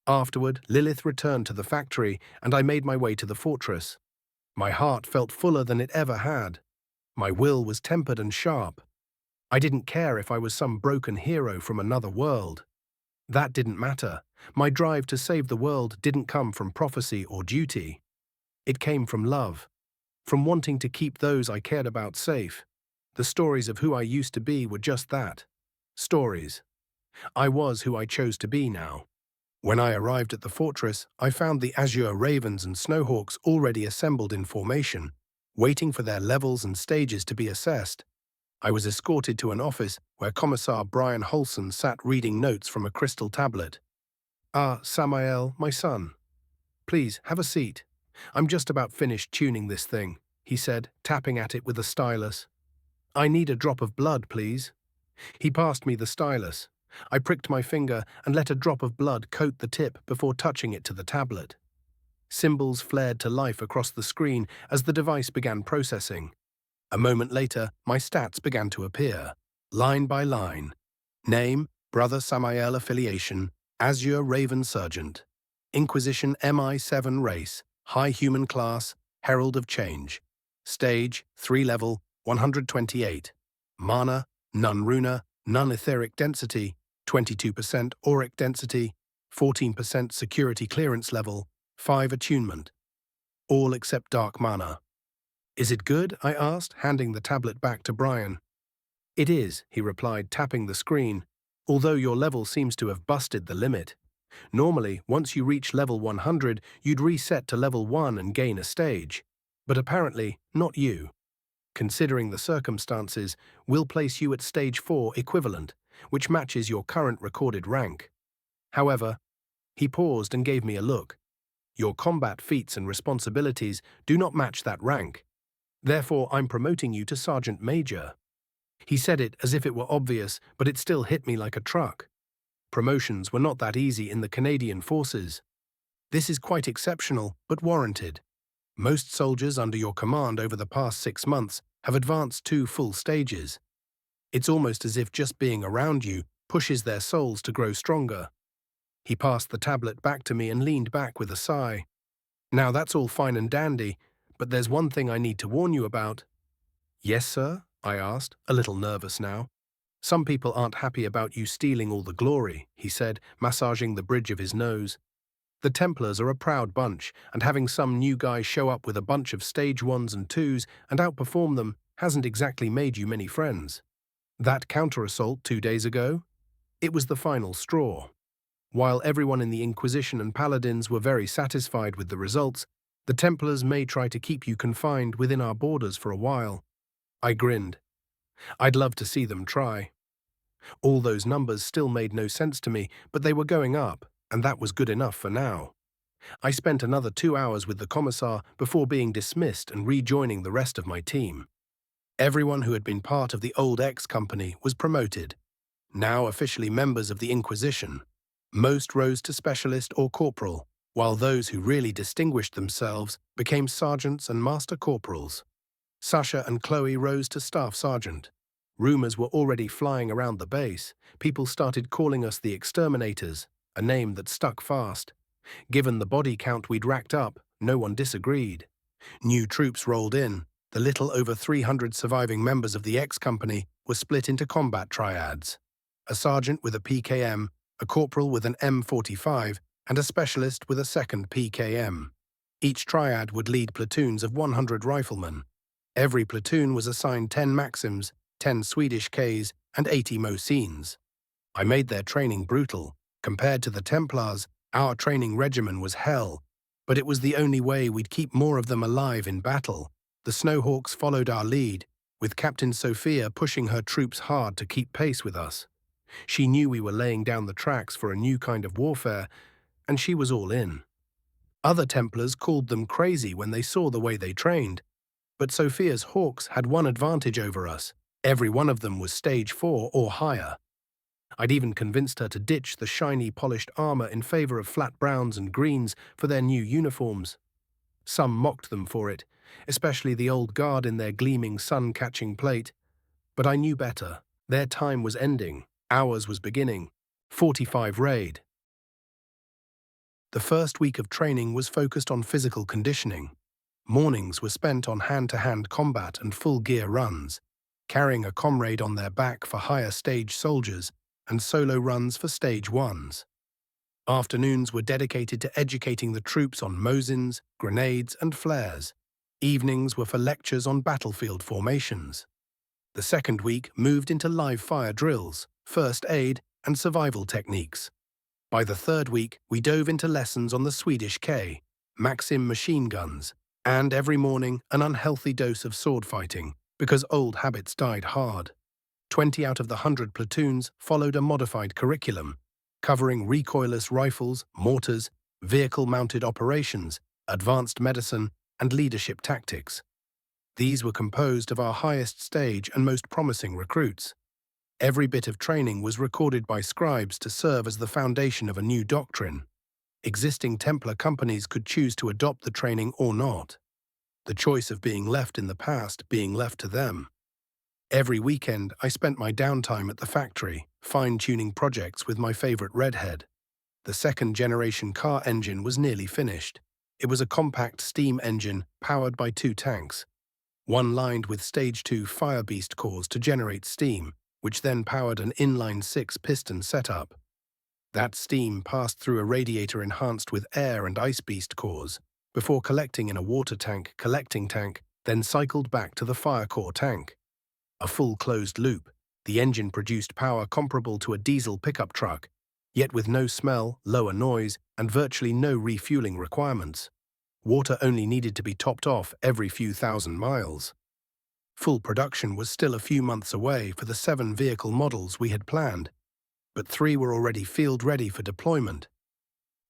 A: Afterward, Lilith returned to the factory, and I made my way to the fortress. My heart felt fuller than it ever had. My will was tempered and sharp. I didn't care if I was some broken hero from another world. That didn't matter. My drive to save the world didn't come from prophecy or duty. It came from love, from wanting to keep those I cared about safe. The stories of who I used to be were just that. Stories. I was who I chose to be now. When I arrived at the fortress, I found the azure ravens and snowhawks already assembled in formation, waiting for their levels and stages to be assessed. I was escorted to an office where Commissar Brian Holson sat reading notes from a crystal tablet. Ah, Samael, my son. Please, have a seat. I'm just about finished tuning this thing, he said, tapping at it with a stylus. I need a drop of blood, please. He passed me the stylus. I pricked my finger and let a drop of blood coat the tip before touching it to the tablet. Symbols flared to life across the screen as the device began processing. A moment later, my stats began to appear, line by line. Name, Brother Samael affiliation, Azure Raven Sergeant. Inquisition MI7 race, high human class, Herald of Change. Stage, 3 level, 128. Mana, none runa, none etheric density, 22% auric density, 14% security clearance level, 5 attunement. All except dark mana. Is it good? I asked, handing the tablet back to Brian. It is, he replied, tapping the screen, although your level seems to have busted the limit. Normally, once you reach level 100, you'd reset to level 1 and gain a stage. But apparently, not you. Considering the circumstances, we'll place you at stage 4 equivalent, which matches your current recorded rank. However, he paused and gave me a look. Your combat feats and responsibilities do not match that rank. Therefore, I'm promoting you to Sergeant Major. He said it as if it were obvious, but it still hit me like a truck. Promotions were not that easy in the Canadian forces. This is quite exceptional, but warranted. Most soldiers under your command over the past 6 months have advanced 2 full stages. It's almost as if just being around you pushes their souls to grow stronger. He passed the tablet back to me and leaned back with a sigh. Now that's all fine and dandy, but there's one thing I need to warn you about. Yes, sir? I asked, a little nervous now. Some people aren't happy about you stealing all the glory, he said, massaging the bridge of his nose. The Templars are a proud bunch, and having some new guy show up with a bunch of stage 1s and 2s and outperform them hasn't exactly made you many friends. That counter-assault 2 days ago? It was the final straw. While everyone in the Inquisition and Paladins were very satisfied with the results, the Templars may try to keep you confined within our borders for a while. I grinned. I'd love to see them try. All those numbers still made no sense to me, but they were going up, and that was good enough for now. I spent another 2 hours with the Commissar before being dismissed and rejoining the rest of my team. Everyone who had been part of the old X company was promoted, now officially members of the Inquisition. Most rose to specialist or corporal, while those who really distinguished themselves became sergeants and master corporals. Sasha and Chloe rose to staff sergeant. Rumors were already flying around the base. People started calling us the Exterminators, a name that stuck fast. Given the body count we'd racked up, no one disagreed. New troops rolled in. The little over 300 surviving members of the X Company were split into combat triads. A sergeant with a PKM, a corporal with an M45, and a specialist with a second PKM. Each triad would lead platoons of 100 riflemen. Every platoon was assigned 10 Maxims, 10 Swedish Ks, and 80 Mosines. I made their training brutal. Compared to the Templars, our training regimen was hell, but it was the only way we'd keep more of them alive in battle. The Snowhawks followed our lead, with Captain Sophia pushing her troops hard to keep pace with us. She knew we were laying down the tracks for a new kind of warfare, and she was all in. Other Templars called them crazy when they saw the way they trained, but Sophia's Hawks had one advantage over us. Every one of them was stage 4 or higher. I'd even convinced her to ditch the shiny, polished armor in favor of flat browns and greens for their new uniforms. Some mocked them for it, especially the old guard in their gleaming sun-catching plate. But I knew better. Their time was ending. Ours was beginning. 45 raid. The first week of training was focused on physical conditioning. Mornings were spent on hand-to-hand combat and full-gear runs, carrying a comrade on their back for higher stage soldiers and solo runs for stage 1s. Afternoons were dedicated to educating the troops on Mosins, grenades, and flares. Evenings were for lectures on battlefield formations. The second week moved into live-fire drills, first aid, and survival techniques. By the third week, we dove into lessons on the Swedish K, Maxim machine guns, and every morning an unhealthy dose of sword fighting, because old habits died hard. 20 out of the 100 platoons followed a modified curriculum, covering recoilless rifles, mortars, vehicle-mounted operations, advanced medicine, and leadership tactics. These were composed of our highest stage and most promising recruits. Every bit of training was recorded by scribes to serve as the foundation of a new doctrine. Existing Templar companies could choose to adopt the training or not. The choice of being left in the past being left to them. Every weekend, I spent my downtime at the factory, fine-tuning projects with my favorite redhead. The second-generation car engine was nearly finished. It was a compact steam engine powered by 2 tanks, one lined with Stage 2 Fire Beast cores to generate steam, which then powered an inline 6-piston setup. That steam passed through a radiator enhanced with air and Ice Beast cores, before collecting in a water tank collecting tank, then cycled back to the fire core tank. A full closed loop, the engine produced power comparable to a diesel pickup truck, yet with no smell, lower noise, and virtually no refueling requirements. Water only needed to be topped off every few thousand miles. Full production was still a few months away for the 7 vehicle models we had planned, but 3 were already field-ready for deployment.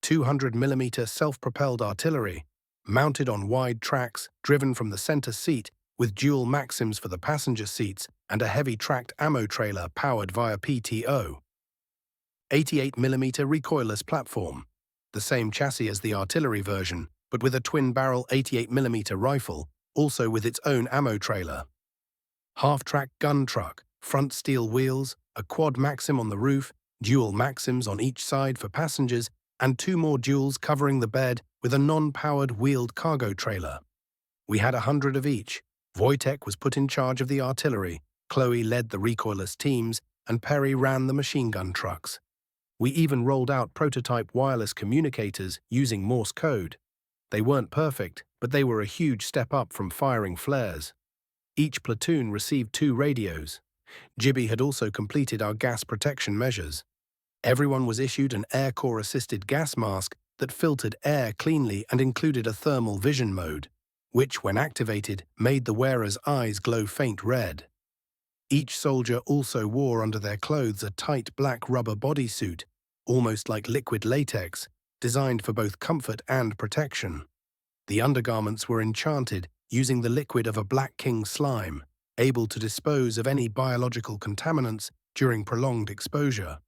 A: 200mm self-propelled artillery, mounted on wide tracks, driven from the center seat, with dual Maxims for the passenger seats and a heavy tracked ammo trailer powered via PTO. 88mm recoilless platform, the same chassis as the artillery version, but with a twin-barrel 88mm rifle, also with its own ammo trailer. Half-track gun truck, front steel wheels, a quad Maxim on the roof, dual Maxims on each side for passengers, and 2 more duals covering the bed with a non-powered wheeled cargo trailer. We had 100 of each. Wojtek was put in charge of the artillery, Chloe led the recoilless teams, and Perry ran the machine gun trucks. We even rolled out prototype wireless communicators using Morse code. They weren't perfect, but they were a huge step up from firing flares. Each platoon received 2 radios. Gibby had also completed our gas protection measures. Everyone was issued an Air Corps-assisted gas mask that filtered air cleanly and included a thermal vision mode, which, when activated, made the wearer's eyes glow faint red. Each soldier also wore under their clothes a tight black rubber bodysuit, almost like liquid latex, designed for both comfort and protection. The undergarments were enchanted using the liquid of a Black King slime, able to dispose of any biological contaminants during prolonged exposure.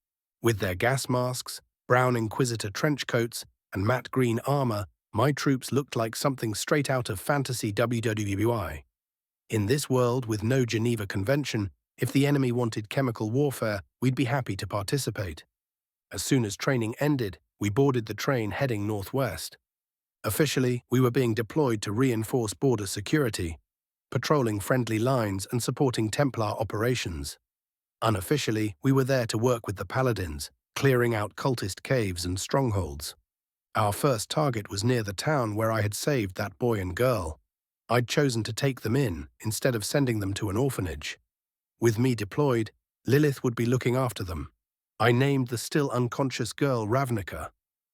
A: With their gas masks, brown Inquisitor trench coats, and matte green armor, my troops looked like something straight out of fantasy WWI. In this world with no Geneva Convention, if the enemy wanted chemical warfare, we'd be happy to participate. As soon as training ended, we boarded the train heading northwest. Officially, we were being deployed to reinforce border security, patrolling friendly lines and supporting Templar operations. Unofficially, we were there to work with the Paladins, clearing out cultist caves and strongholds. Our first target was near the town where I had saved that boy and girl. I'd chosen to take them in, instead of sending them to an orphanage. With me deployed, Lilith would be looking after them. I named the still unconscious girl Ravnica.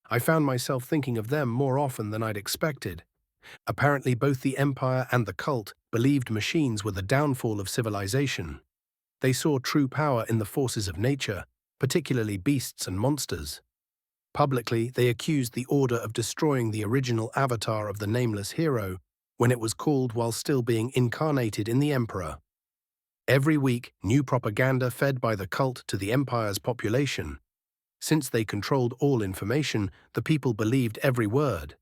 A: I found myself thinking of them more often than I'd expected. Apparently both the Empire and the cult believed machines were the downfall of civilization. They saw true power in the forces of nature, particularly beasts and monsters. Publicly, they accused the Order of destroying the original avatar of the nameless hero when it was called while still being incarnated in the Emperor. Every week, new propaganda fed by the cult to the Empire's population. Since they controlled all information, the people believed every word.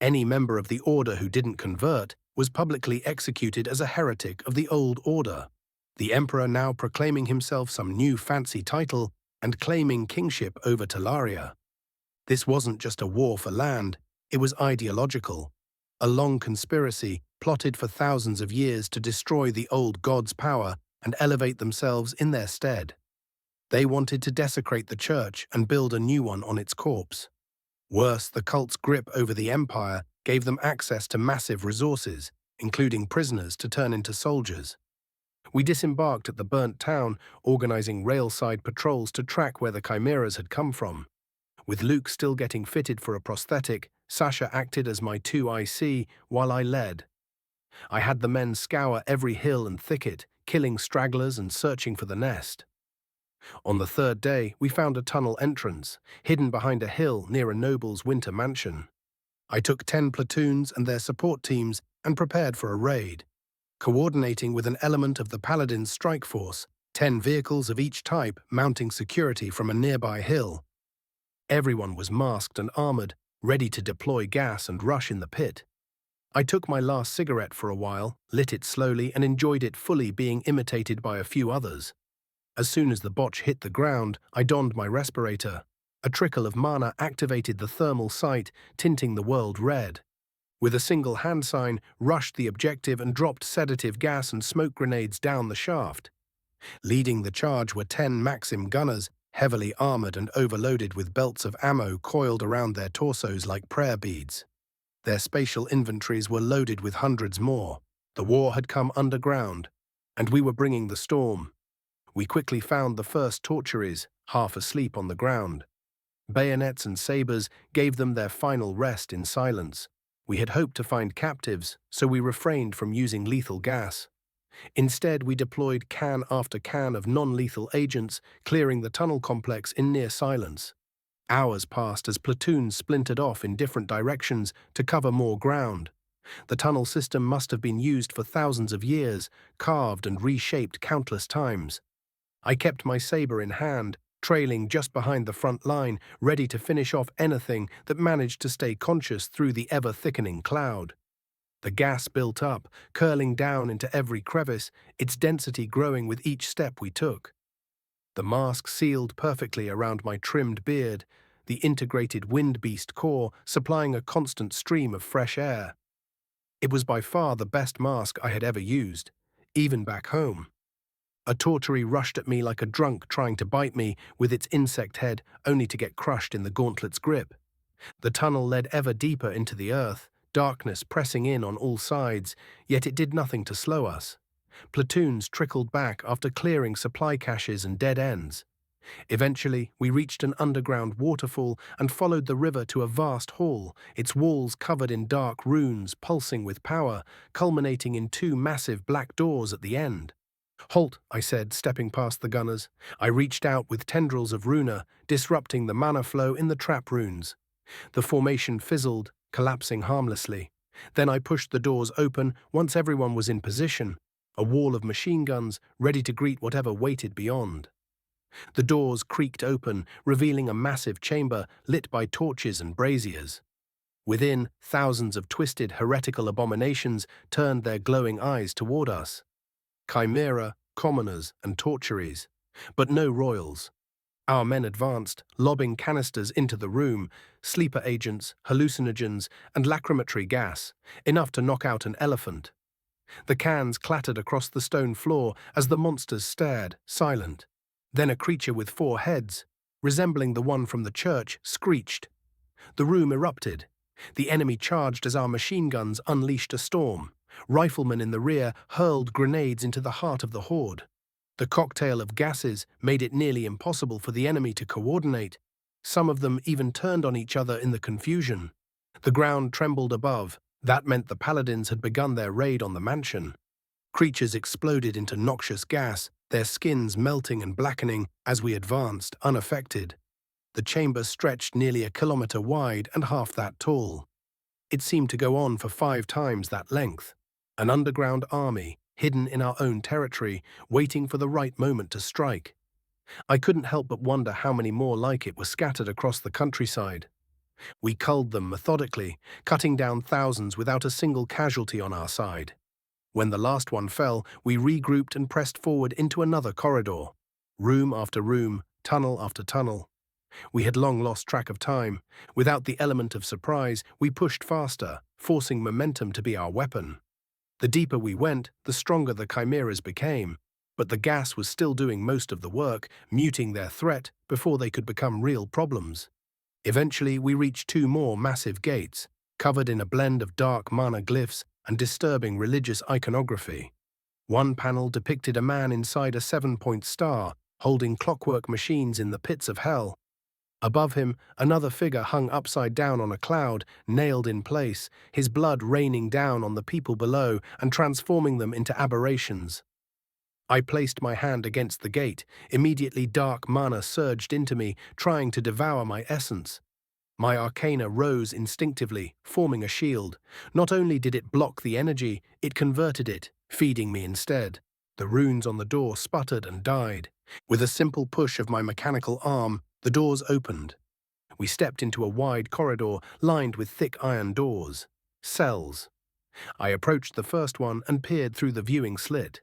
A: Any member of the Order who didn't convert was publicly executed as a heretic of the old order. The Emperor now proclaiming himself some new fancy title and claiming kingship over Talaria. This wasn't just a war for land, it was ideological. A long conspiracy plotted for thousands of years to destroy the old gods' power and elevate themselves in their stead. They wanted to desecrate the church and build a new one on its corpse. Worse, the cult's grip over the Empire gave them access to massive resources, including prisoners to turn into soldiers. We disembarked at the burnt town, organizing railside patrols to track where the chimeras had come from. With Luke still getting fitted for a prosthetic, Sasha acted as my 2IC while I led. I had the men scour every hill and thicket, killing stragglers and searching for the nest. On the 3rd day, we found a tunnel entrance, hidden behind a hill near a noble's winter mansion. I took 10 platoons and their support teams and prepared for a raid. coordinating with an element of the Paladin's strike force, 10 vehicles of each type mounting security from a nearby hill. Everyone was masked and armored, ready to deploy gas and rush in the pit. I took my last cigarette for a while, lit it slowly, and enjoyed it fully being imitated by a few others. As soon as the botch hit the ground, I donned my respirator. A trickle of mana activated the thermal sight, tinting the world red. With a single hand sign, rushed the objective and dropped sedative gas and smoke grenades down the shaft. Leading the charge were 10 Maxim gunners, heavily armored and overloaded with belts of ammo coiled around their torsos like prayer beads. Their spatial inventories were loaded with hundreds more. The war had come underground, and we were bringing the storm. We quickly found the first torturees, half asleep on the ground. Bayonets and sabers gave them their final rest in silence. We had hoped to find captives, so we refrained from using lethal gas. Instead, we deployed can after can of non-lethal agents, clearing the tunnel complex in near silence. Hours passed as platoons splintered off in different directions to cover more ground. The tunnel system must have been used for thousands of years, carved and reshaped countless times. I kept my saber in hand, trailing just behind the front line, ready to finish off anything that managed to stay conscious through the ever-thickening cloud. The gas built up, curling down into every crevice, its density growing with each step we took. The mask sealed perfectly around my trimmed beard, the integrated wind beast core supplying a constant stream of fresh air. It was by far the best mask I had ever used, even back home. A torturee rushed at me like a drunk trying to bite me with its insect head, only to get crushed in the gauntlet's grip. The tunnel led ever deeper into the earth, darkness pressing in on all sides, yet it did nothing to slow us. Platoons trickled back after clearing supply caches and dead ends. Eventually, we reached an underground waterfall and followed the river to a vast hall, its walls covered in dark runes pulsing with power, culminating in 2 massive black doors at the end. "Halt," I said, stepping past the gunners. I reached out with tendrils of runa, disrupting the mana flow in the trap runes. The formation fizzled, collapsing harmlessly. Then I pushed the doors open once everyone was in position, a wall of machine guns ready to greet whatever waited beyond. The doors creaked open, revealing a massive chamber lit by torches and braziers. Within, thousands of twisted, heretical abominations turned their glowing eyes toward us. Chimera, commoners, and torturees, but no royals. Our men advanced, lobbing canisters into the room, sleeper agents, hallucinogens, and lacrimatory gas, enough to knock out an elephant. The cans clattered across the stone floor as the monsters stared, silent. Then a creature with 4 heads, resembling the one from the church, screeched. The room erupted. The enemy charged as our machine guns unleashed a storm. Riflemen in the rear hurled grenades into the heart of the horde. The cocktail of gases made it nearly impossible for the enemy to coordinate. Some of them even turned on each other in the confusion. The ground trembled above. That meant the paladins had begun their raid on the mansion. Creatures exploded into noxious gas, their skins melting and blackening as we advanced, unaffected. The chamber stretched nearly 1 kilometer wide and half that tall. It seemed to go on for 5 times that length. An underground army, hidden in our own territory, waiting for the right moment to strike. I couldn't help but wonder how many more like it were scattered across the countryside. We culled them methodically, cutting down thousands without a single casualty on our side. When the last one fell, we regrouped and pressed forward into another corridor. Room after room, tunnel after tunnel. We had long lost track of time. Without the element of surprise, we pushed faster, forcing momentum to be our weapon. The deeper we went, the stronger the chimeras became, but the gas was still doing most of the work, muting their threat before they could become real problems. Eventually, we reached 2 more massive gates, covered in a blend of dark mana glyphs and disturbing religious iconography. One panel depicted a man inside a 7-point star, holding clockwork machines in the pits of hell. Above him, another figure hung upside down on a cloud, nailed in place, his blood raining down on the people below and transforming them into aberrations. I placed my hand against the gate. Immediately dark mana surged into me, trying to devour my essence. My arcana rose instinctively, forming a shield. Not only did it block the energy, it converted it, feeding me instead. The runes on the door sputtered and died. With a simple push of my mechanical arm, the doors opened. We stepped into a wide corridor lined with thick iron doors. Cells. I approached the first one and peered through the viewing slit.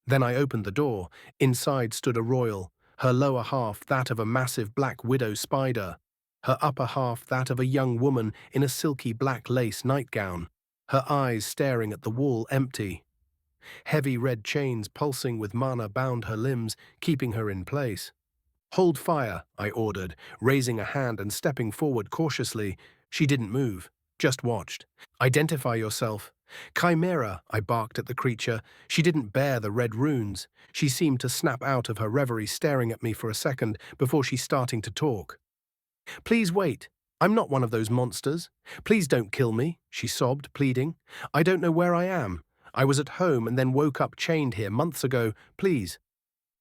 A: Then I opened the door. Inside stood a royal, her lower half that of a massive black widow spider, her upper half that of a young woman in a silky black lace nightgown, her eyes staring at the wall empty. Heavy red chains pulsing with mana bound her limbs, keeping her in place. "Hold fire," I ordered, raising a hand and stepping forward cautiously. She didn't move, just watched. "Identify yourself." "Chimera," I barked at the creature. She didn't bear the red runes. She seemed to snap out of her reverie, staring at me for a second before she starting to talk. "Please wait. I'm not one of those monsters. Please don't kill me," she sobbed, pleading. "I don't know where I am. I was at home and then woke up chained here months ago. Please."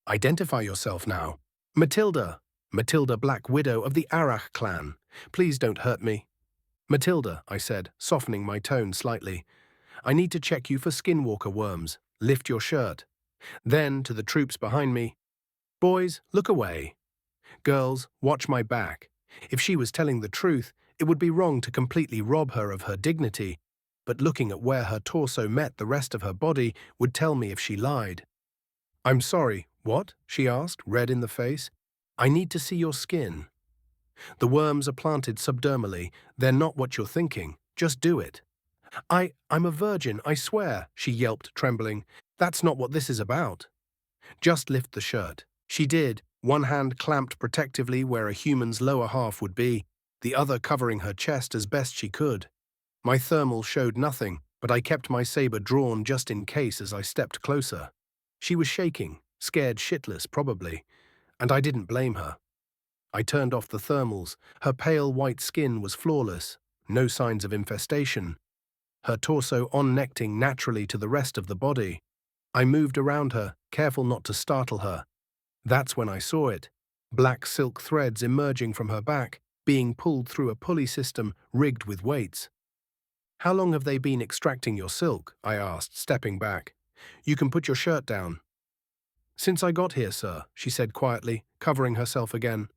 A: "Identify yourself now." "Matilda. Matilda, Black Widow of the Arach clan. Please don't hurt me." "Matilda," I said, softening my tone slightly. "I need to check you for skinwalker worms. Lift your shirt." Then, to the troops behind me, "Boys, look away. Girls, watch my back." If she was telling the truth, it would be wrong to completely rob her of her dignity, but looking at where her torso met the rest of her body would tell me if she lied. "I'm sorry, what?" she asked, red in the face. "I need to see your skin." "The worms are planted subdermally. They're not what you're thinking. Just do it." I'm a virgin, I swear," she yelped, trembling. "That's not what this is about." "Just lift the shirt." She did, one hand clamped protectively where a human's lower half would be, the other covering her chest as best she could. My thermal showed nothing, but I kept my saber drawn just in case as I stepped closer. She was shaking, scared shitless probably, and I didn't blame her. I turned off the thermals. Her pale white skin was flawless, no signs of infestation. Her torso connecting naturally to the rest of the body. I moved around her, careful not to startle her. That's when I saw it. Black silk threads emerging from her back, being pulled through a pulley system rigged with weights. "How long have they been extracting your silk?" I asked, stepping back. "You can put your shirt down." "Since I got here, sir," she said quietly, covering herself again.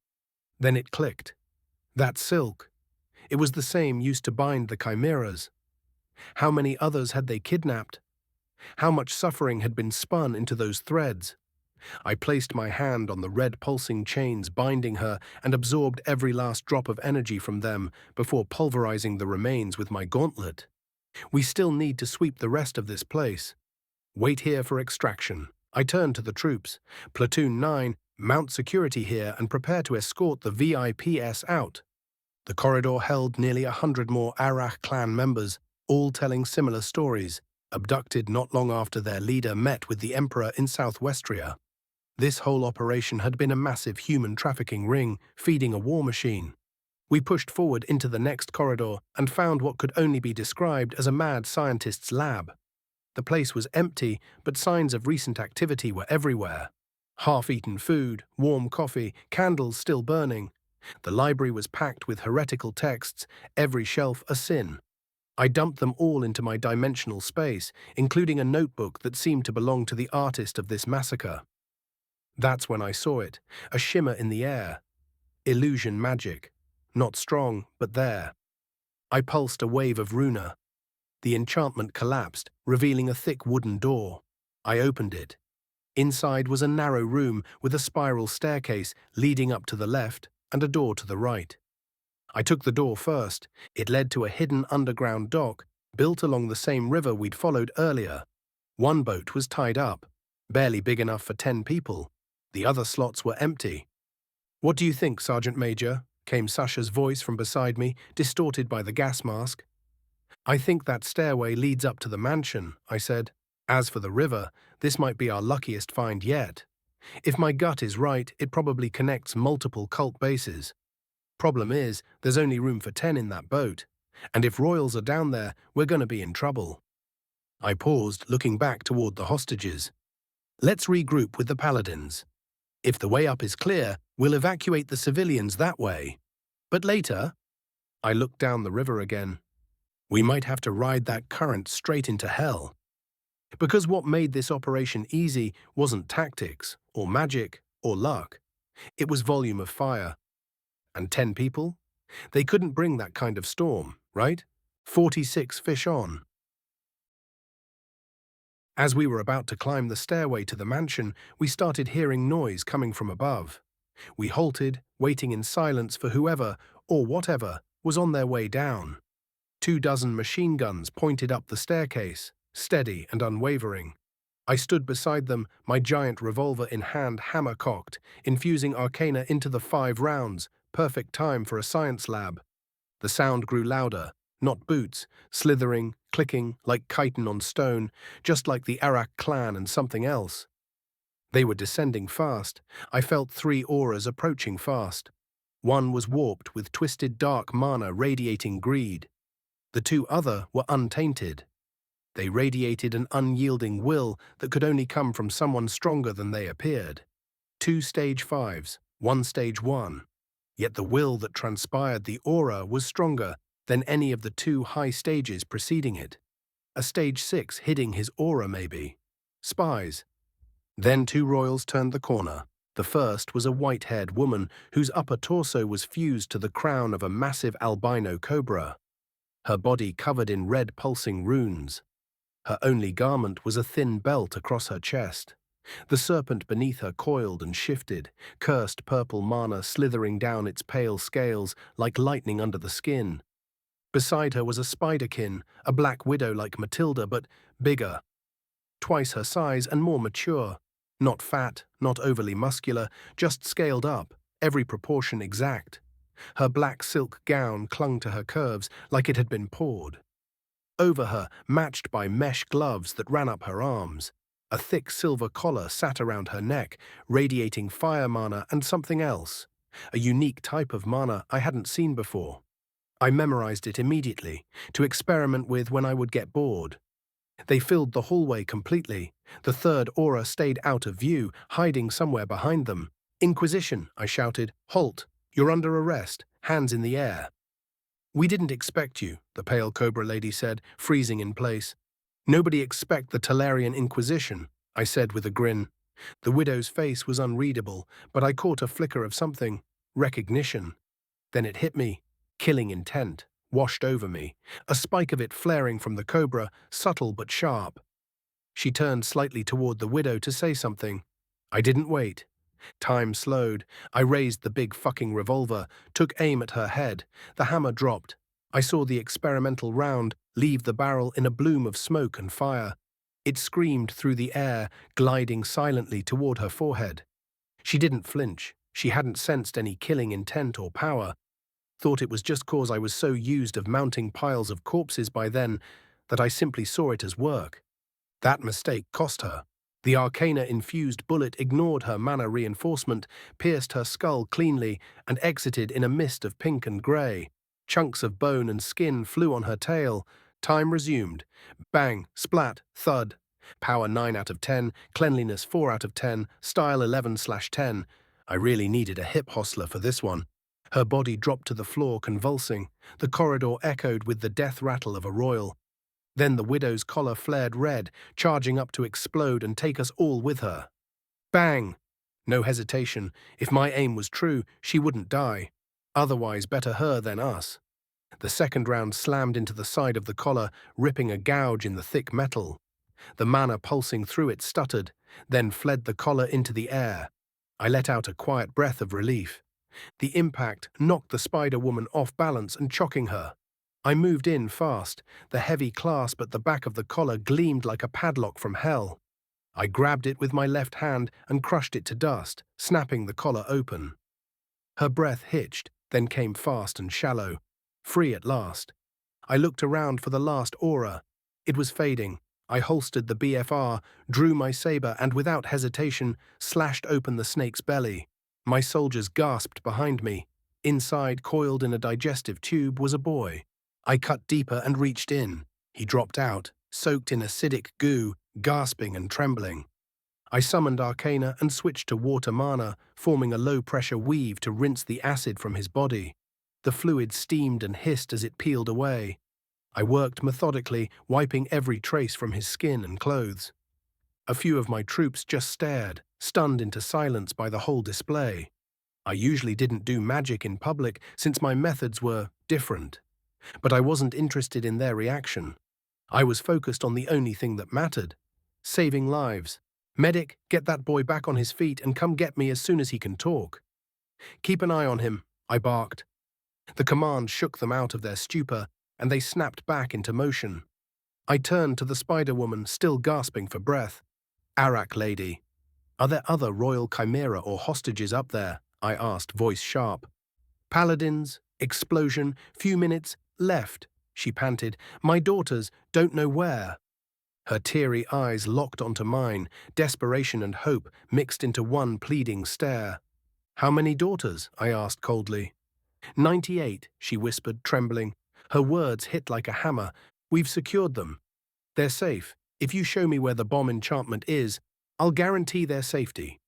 A: Then it clicked. That silk. It was the same used to bind the chimeras. How many others had they kidnapped? How much suffering had been spun into those threads? I placed my hand on the red pulsing chains binding her and absorbed every last drop of energy from them before pulverizing the remains with my gauntlet. "We still need to sweep the rest of this place. Wait here for extraction." I turned to the troops. "Platoon 9, mount security here and prepare to escort the VIPs out." The corridor held nearly 100 more Arach clan members, all telling similar stories, abducted not long after their leader met with the Emperor in Southwestria. This whole operation had been a massive human trafficking ring, feeding a war machine. We pushed forward into the next corridor and found what could only be described as a mad scientist's lab. The place was empty, but signs of recent activity were everywhere. Half-eaten food, warm coffee, candles still burning. The library was packed with heretical texts, every shelf a sin. I dumped them all into my dimensional space, including a notebook that seemed to belong to the artist of this massacre. That's when I saw it, a shimmer in the air. Illusion magic. Not strong, but there. I pulsed a wave of runa. The enchantment collapsed, revealing a thick wooden door. I opened it. Inside was a narrow room with a spiral staircase leading up to the left and a door to the right. I took the door first. It led to a hidden underground dock, built along the same river we'd followed earlier. One boat was tied up, barely big enough for 10 people. The other slots were empty. "What do you think, Sergeant Major?" came Sasha's voice from beside me, distorted by the gas mask. "I think that stairway leads up to the mansion," I said. "As for the river, this might be our luckiest find yet. If my gut is right, it probably connects multiple cult bases. Problem is, there's only room for 10 in that boat, and if royals are down there, we're going to be in trouble." I paused, looking back toward the hostages. "Let's regroup with the paladins. If the way up is clear, we'll evacuate the civilians that way. But later," I looked down the river again, "we might have to ride that current straight into hell." Because what made this operation easy wasn't tactics, or magic, or luck. It was volume of fire. And 10 people? They couldn't bring that kind of storm, right? 46 fish on. As we were about to climb the stairway to the mansion, we started hearing noise coming from above. We halted, waiting in silence for whoever, or whatever, was on their way down. 24 machine guns pointed up the staircase, steady and unwavering. I stood beside them, my giant revolver in hand, hammer cocked, infusing arcana into the 5 rounds, perfect time for a science lab. The sound grew louder, not boots, slithering, clicking, like chitin on stone, just like the Arak clan and something else. They were descending fast. I felt 3 auras approaching fast. One was warped with twisted dark mana radiating greed. The 2 other were untainted. They radiated an unyielding will that could only come from someone stronger than they appeared. 2 stage 5s, 1 stage 1. Yet the will that transpired the aura was stronger than any of the 2 high stages preceding it. A stage 6 hitting his aura maybe. Spies. Then 2 royals turned the corner. The first was a white-haired woman whose upper torso was fused to the crown of a massive albino cobra. Her body covered in red pulsing runes. Her only garment was a thin belt across her chest. The serpent beneath her coiled and shifted, cursed purple mana slithering down its pale scales like lightning under the skin. Beside her was a spiderkin, a black widow like Matilda, but bigger. Twice her size and more mature. Not fat, not overly muscular, just scaled up, every proportion exact. Her black silk gown clung to her curves like it had been poured. Over her, matched by mesh gloves that ran up her arms, a thick silver collar sat around her neck, radiating fire mana and something else, a unique type of mana I hadn't seen before. I memorized it immediately, to experiment with when I would get bored. They filled the hallway completely. The 3rd aura stayed out of view, hiding somewhere behind them. "Inquisition," I shouted. "Halt! You're under arrest. Hands in the air." "We didn't expect you," the pale cobra lady said, freezing in place. "Nobody expect the Talarian Inquisition," I said with a grin. The widow's face was unreadable, but I caught a flicker of something. Recognition. Then it hit me. Killing intent. Washed over me, a spike of it flaring from the cobra, subtle but sharp. She turned slightly toward the widow to say something. I didn't wait. Time slowed. I raised the big fucking revolver, took aim at her head. The hammer dropped. I saw the experimental round leave the barrel in a bloom of smoke and fire. It screamed through the air, gliding silently toward her forehead. She didn't flinch. She hadn't sensed any killing intent or power. Thought it was just cause I was so used of mounting piles of corpses by then that I simply saw it as work. That mistake cost her. The arcana-infused bullet ignored her mana reinforcement, pierced her skull cleanly, and exited in a mist of pink and grey. Chunks of bone and skin flew on her tail. Time resumed. Bang, splat, thud. Power 9 out of 10, cleanliness 4 out of 10, style 11/10. I really needed a hip hostler for this one. Her body dropped to the floor, convulsing. The corridor echoed with the death rattle of a royal. Then the widow's collar flared red, charging up to explode and take us all with her. Bang! No hesitation. If my aim was true, she wouldn't die. Otherwise, better her than us. The second round slammed into the side of the collar, ripping a gouge in the thick metal. The mana pulsing through it stuttered, then fled the collar into the air. I let out a quiet breath of relief. The impact knocked the Spider-Woman off balance and chocking her. I moved in fast. The heavy clasp at the back of the collar gleamed like a padlock from hell. I grabbed it with my left hand and crushed it to dust, snapping the collar open. Her breath hitched, then came fast and shallow. Free at last. I looked around for the last aura. It was fading. I holstered the BFR, drew my saber, and without hesitation, slashed open the snake's belly. My soldiers gasped behind me. Inside, coiled in a digestive tube, was a boy. I cut deeper and reached in. He dropped out, soaked in acidic goo, gasping and trembling. I summoned Arcana and switched to water mana, forming a low-pressure weave to rinse the acid from his body. The fluid steamed and hissed as it peeled away. I worked methodically, wiping every trace from his skin and clothes. A few of my troops just stared, stunned into silence by the whole display. I usually didn't do magic in public since my methods were different, but I wasn't interested in their reaction. I was focused on the only thing that mattered: saving lives. Medic, get that boy back on his feet and come get me as soon as he can talk. Keep an eye on him, I barked. The command shook them out of their stupor, and they snapped back into motion. I turned to the Spider-Woman, still gasping for breath. Arak lady, are there other royal chimera or hostages up there? I asked, voice sharp. Paladins, explosion, few minutes, left, she panted. My daughters, don't know where. Her teary eyes locked onto mine, desperation and hope mixed into one pleading stare. How many daughters? I asked coldly. 98, she whispered, trembling. Her words hit like a hammer. We've secured them. They're safe. If you show me where the bomb enchantment is, I'll guarantee their safety.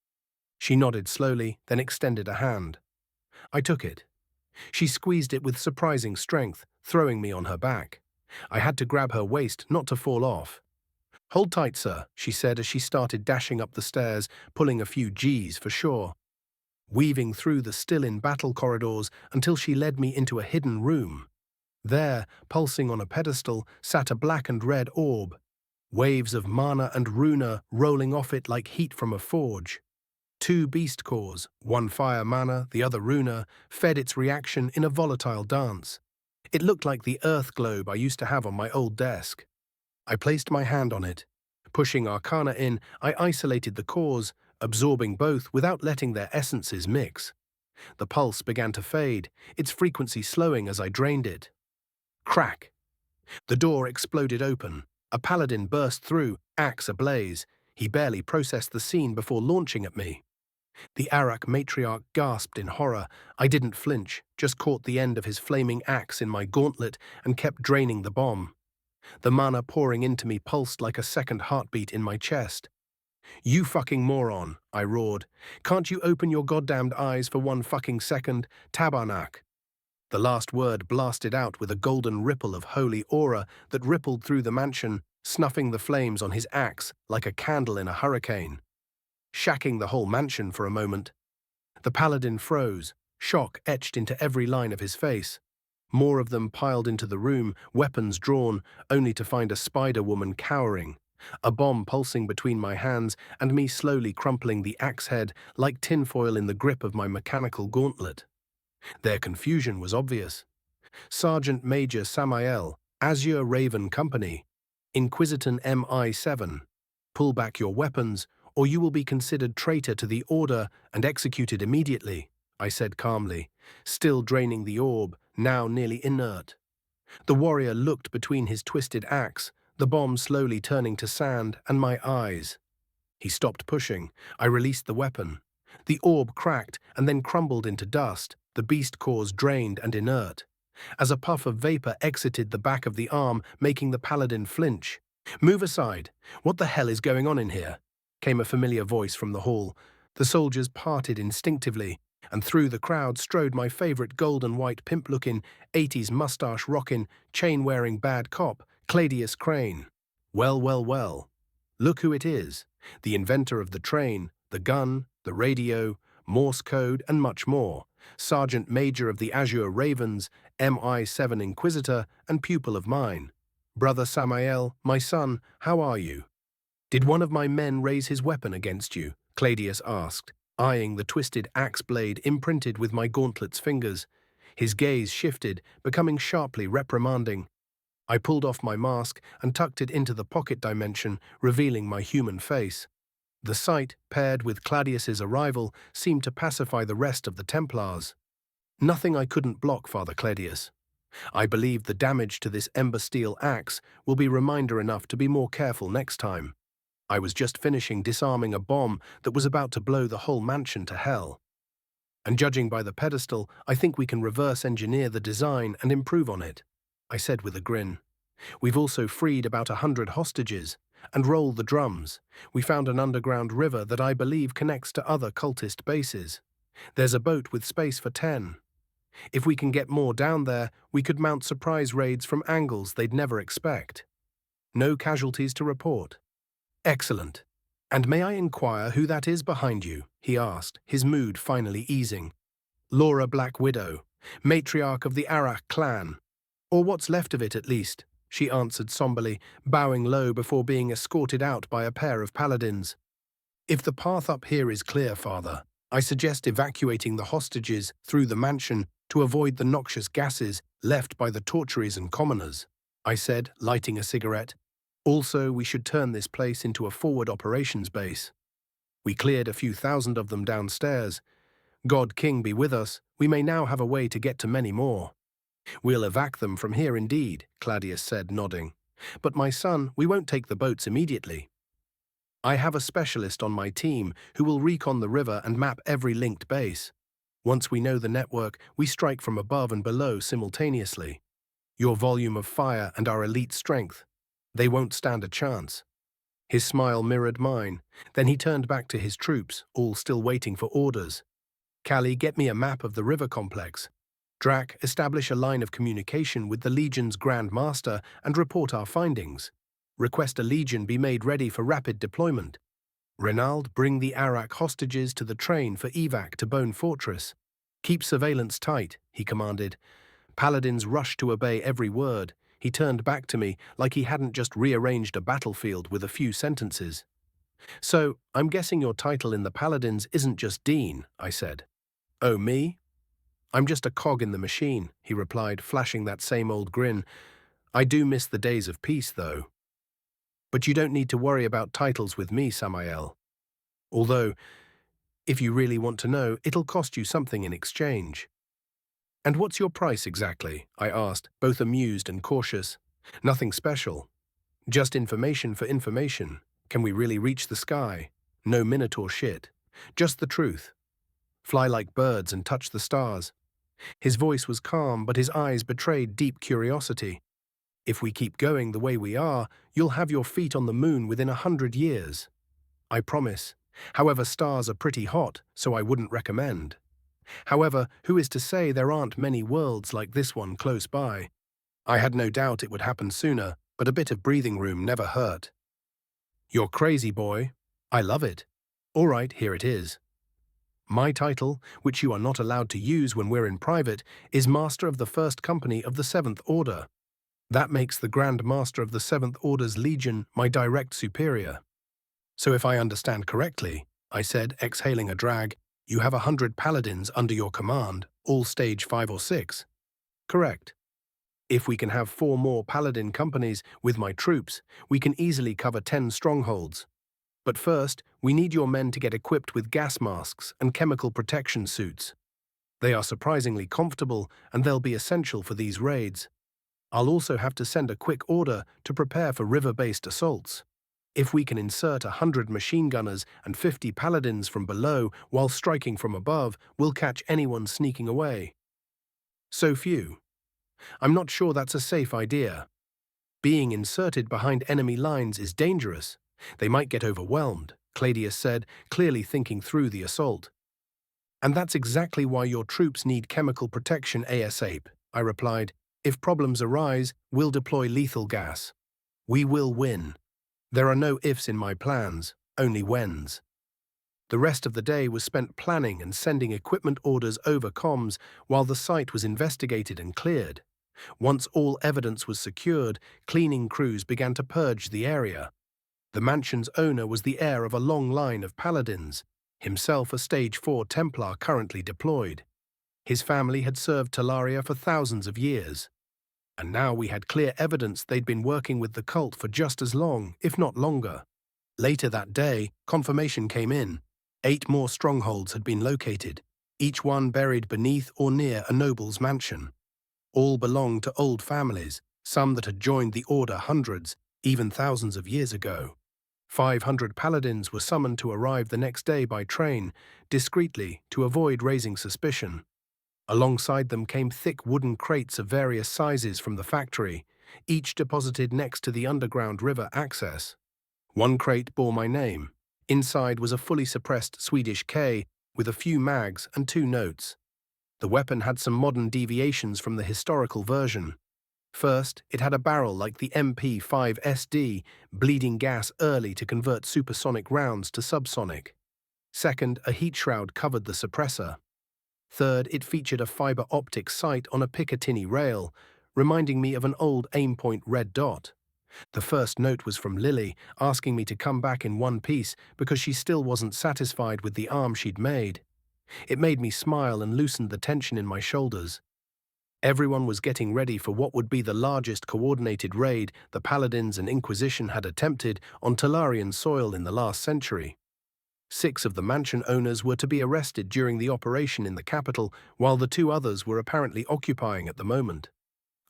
A: She nodded slowly, then extended a hand. I took it. She squeezed it with surprising strength, throwing me on her back. I had to grab her waist not to fall off. Hold tight, sir, she said as she started dashing up the stairs, pulling a few G's for sure. Weaving through the still-in-battle corridors until she led me into a hidden room. There, pulsing on a pedestal, sat a black and red orb, waves of mana and runa rolling off it like heat from a forge. 2 beast cores, one fire mana, the other runa, fed its reaction in a volatile dance. It looked like the earth globe I used to have on my old desk. I placed my hand on it. Pushing arcana in, I isolated the cores, absorbing both without letting their essences mix. The pulse began to fade, its frequency slowing as I drained it. Crack! The door exploded open. A paladin burst through, axe ablaze. He barely processed the scene before launching at me. The Arak matriarch gasped in horror. I didn't flinch, just caught the end of his flaming axe in my gauntlet and kept draining the bomb. The mana pouring into me pulsed like a second heartbeat in my chest. You fucking moron, I roared. Can't you open your goddamned eyes for one fucking second, Tabarnak? The last word blasted out with a golden ripple of holy aura that rippled through the mansion, snuffing the flames on his axe like a candle in a hurricane. Shacking the whole mansion for a moment. The paladin froze, shock etched into every line of his face. More of them piled into the room, weapons drawn, only to find a spider-woman cowering, a bomb pulsing between my hands and me slowly crumpling the axe head like tinfoil in the grip of my mechanical gauntlet. Their confusion was obvious. Sergeant Major Samael, Azure Raven Company, Inquisiton MI7. Pull back your weapons, or you will be considered traitor to the order and executed immediately, I said calmly, still draining the orb, now nearly inert. The warrior looked between his twisted axe, the bomb slowly turning to sand, and my eyes. He stopped pushing. I released the weapon. The orb cracked and then crumbled into dust, the beast cores drained and inert. As a puff of vapor exited the back of the arm, making the paladin flinch. Move aside. What the hell is going on in here? Came a familiar voice from the hall. The soldiers parted instinctively, and through the crowd strode my favorite gold and white pimp-looking, 80s mustache-rocking, chain-wearing bad cop, Cladius Crane. Well, well, well. Look who it is. The inventor of the train, the gun, the radio, Morse code, and much more. Sergeant Major of the Azure Ravens, MI7 Inquisitor, and pupil of mine. Brother Samael, my son, how are you? Did one of my men raise his weapon against you? Cladius asked, eyeing the twisted axe blade imprinted with my gauntlet's fingers. His gaze shifted, becoming sharply reprimanding. I pulled off my mask and tucked it into the pocket dimension, revealing my human face. The sight, paired with Cladius's arrival, seemed to pacify the rest of the Templars. Nothing I couldn't block, Father Cladius. I believe the damage to this ember steel axe will be reminder enough to be more careful next time. I was just finishing disarming a bomb that was about to blow the whole mansion to hell. And judging by the pedestal, I think we can reverse engineer the design and improve on it, I said with a grin. We've also freed about 100 hostages. And roll the drums. We found an underground river that I believe connects to other cultist bases. There's a boat with space for 10. If we can get more down there, we could mount surprise raids from angles they'd never expect. No casualties to report. Excellent. And may I inquire who that is behind you? He asked, his mood finally easing. Laura Black Widow, matriarch of the Arak clan. Or what's left of it, at least, she answered somberly, bowing low before being escorted out by a pair of paladins. If the path up here is clear, Father, I suggest evacuating the hostages through the mansion to avoid the noxious gases left by the torturees and commoners, I said, lighting a cigarette. Also, we should turn this place into a forward operations base. We cleared a few thousand of them downstairs. God King be with us, we may now have a way to get to many more. We'll evac them from here indeed, Claudius said, nodding. But my son, we won't take the boats immediately. I have a specialist on my team who will recon the river and map every linked base. Once we know the network, we strike from above and below simultaneously. Your volume of fire and our elite strength, they won't stand a chance. His smile mirrored mine. Then he turned back to his troops, all still waiting for orders. Callie, get me a map of the river complex. Drac, establish a line of communication with the Legion's Grand Master and report our findings. Request a Legion be made ready for rapid deployment. Renald, bring the Arak hostages to the train for evac to Bone Fortress. Keep surveillance tight, he commanded. Paladins rushed to obey every word. He turned back to me like he hadn't just rearranged a battlefield with a few sentences. So, I'm guessing your title in the Paladins isn't just Dean, I said. Oh, me? I'm just a cog in the machine, he replied, flashing that same old grin. I do miss the days of peace, though. But you don't need to worry about titles with me, Samael. Although, if you really want to know, it'll cost you something in exchange. And what's your price exactly? I asked, both amused and cautious. Nothing special. Just information for information. Can we really reach the sky? No Minotaur shit. Just the truth. Fly like birds and touch the stars. His voice was calm, but his eyes betrayed deep curiosity. If we keep going the way we are, you'll have your feet on the moon within 100 years. I promise. However, stars are pretty hot, so I wouldn't recommend. However, who is to say there aren't many worlds like this one close by? I had no doubt it would happen sooner, but a bit of breathing room never hurt. You're crazy, boy. I love it. All right, here it is. My title, which you are not allowed to use when we're in private, is Master of the First Company of the Seventh Order. That makes the Grand Master of the Seventh Order's Legion my direct superior. So if I understand correctly, I said, exhaling a drag, you have 100 paladins under your command, all stage 5 or 6. Correct. If we can have 4 more paladin companies with my troops, we can easily cover 10 strongholds. But first, we need your men to get equipped with gas masks and chemical protection suits. They are surprisingly comfortable, and they'll be essential for these raids. I'll also have to send a quick order to prepare for river-based assaults. If we can insert 100 machine gunners and 50 paladins from below while striking from above, we'll catch anyone sneaking away. So few. I'm not sure that's a safe idea. Being inserted behind enemy lines is dangerous. They might get overwhelmed, Claudius said, clearly thinking through the assault. And that's exactly why your troops need chemical protection ASAP, I replied. If problems arise, we'll deploy lethal gas. We will win. There are no ifs in my plans, only whens. The rest of the day was spent planning and sending equipment orders over comms while the site was investigated and cleared. Once all evidence was secured, cleaning crews began to purge the area. The mansion's owner was the heir of a long line of paladins, himself a Stage 4 Templar currently deployed. His family had served Talaria for thousands of years. And now we had clear evidence they'd been working with the cult for just as long, if not longer. Later that day, confirmation came in. 8 more strongholds had been located, each one buried beneath or near a noble's mansion. All belonged to old families, some that had joined the Order hundreds, even thousands of years ago. 500 paladins were summoned to arrive the next day by train, discreetly, to avoid raising suspicion. Alongside them came thick wooden crates of various sizes from the factory, each deposited next to the underground river access. One crate bore my name. Inside was a fully suppressed Swedish K with a few mags and 2 notes. The weapon had some modern deviations from the historical version. First, it had a barrel like the MP5SD, bleeding gas early to convert supersonic rounds to subsonic. Second, a heat shroud covered the suppressor. Third, it featured a fiber optic sight on a Picatinny rail, reminding me of an old aimpoint red dot. The first note was from Lily, asking me to come back in one piece because she still wasn't satisfied with the arm she'd made. It made me smile and loosened the tension in my shoulders. Everyone was getting ready for what would be the largest coordinated raid the Paladins and Inquisition had attempted on Talarian soil in the last century. 6 of the mansion owners were to be arrested during the operation in the capital, while the 2 others were apparently occupying at the moment.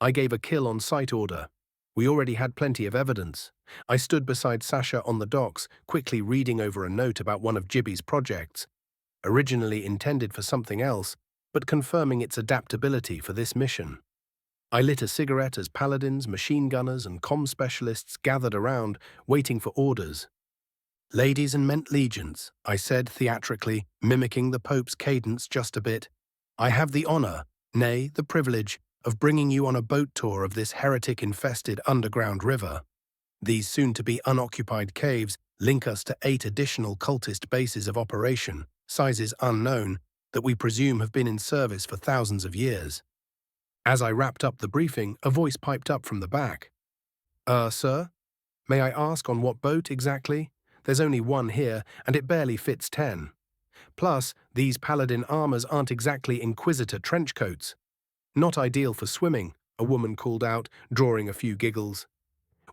A: I gave a kill-on-sight order. We already had plenty of evidence. I stood beside Sasha on the docks, quickly reading over a note about one of Gibby's projects, originally intended for something else, but confirming its adaptability for this mission. I lit a cigarette as paladins, machine gunners, and comm specialists gathered around, waiting for orders. "Ladies and meant legions," I said theatrically, mimicking the Pope's cadence just a bit, "I have the honor, nay, the privilege, of bringing you on a boat tour of this heretic-infested underground river. These soon-to-be unoccupied caves link us to 8 additional cultist bases of operation, sizes unknown, that we presume have been in service for thousands of years." As I wrapped up the briefing, a voice piped up from the back. Sir? May I ask on what boat exactly? There's only one here, and it barely fits 10. Plus, these paladin armors aren't exactly Inquisitor trenchcoats. Not ideal for swimming, a woman called out, drawing a few giggles.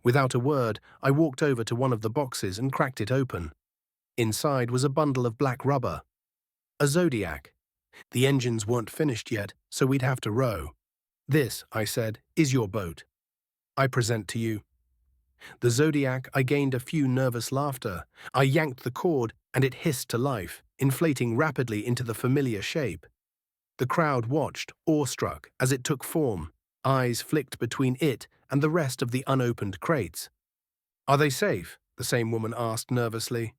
A: Without a word, I walked over to one of the boxes and cracked it open. Inside was a bundle of black rubber. A Zodiac. The engines weren't finished yet, so we'd have to row. "This," I said, "is your boat. I present to you." The Zodiac, I gained a few nervous laughter. I yanked the cord, and it hissed to life, inflating rapidly into the familiar shape. The crowd watched, awestruck, as it took form. Eyes flicked between it and the rest of the unopened crates. "Are they safe?" the same woman asked nervously.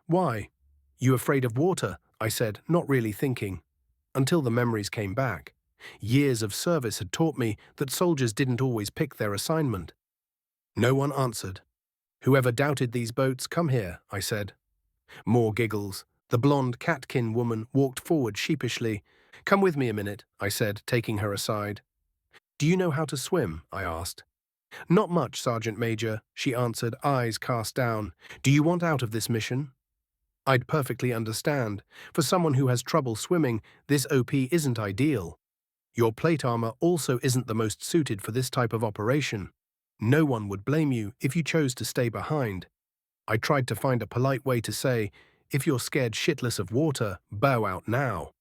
A: "Why? You afraid of water?" I said, not really thinking. Until the memories came back. Years of service had taught me that soldiers didn't always pick their assignment. No one answered. "Whoever doubted these boats, come here," I said. More giggles. The blonde catkin woman walked forward sheepishly. "Come with me a minute," I said, taking her aside. "Do you know how to swim?" I asked. "Not much, Sergeant Major," she answered, eyes cast down. "Do you want out of this mission?" I'd perfectly understand. For someone who has trouble swimming, this OP isn't ideal. Your plate armor also isn't the most suited for this type of operation. No one would blame you if you chose to stay behind. I tried to find a polite way to say, "If you're scared shitless of water, bow out now."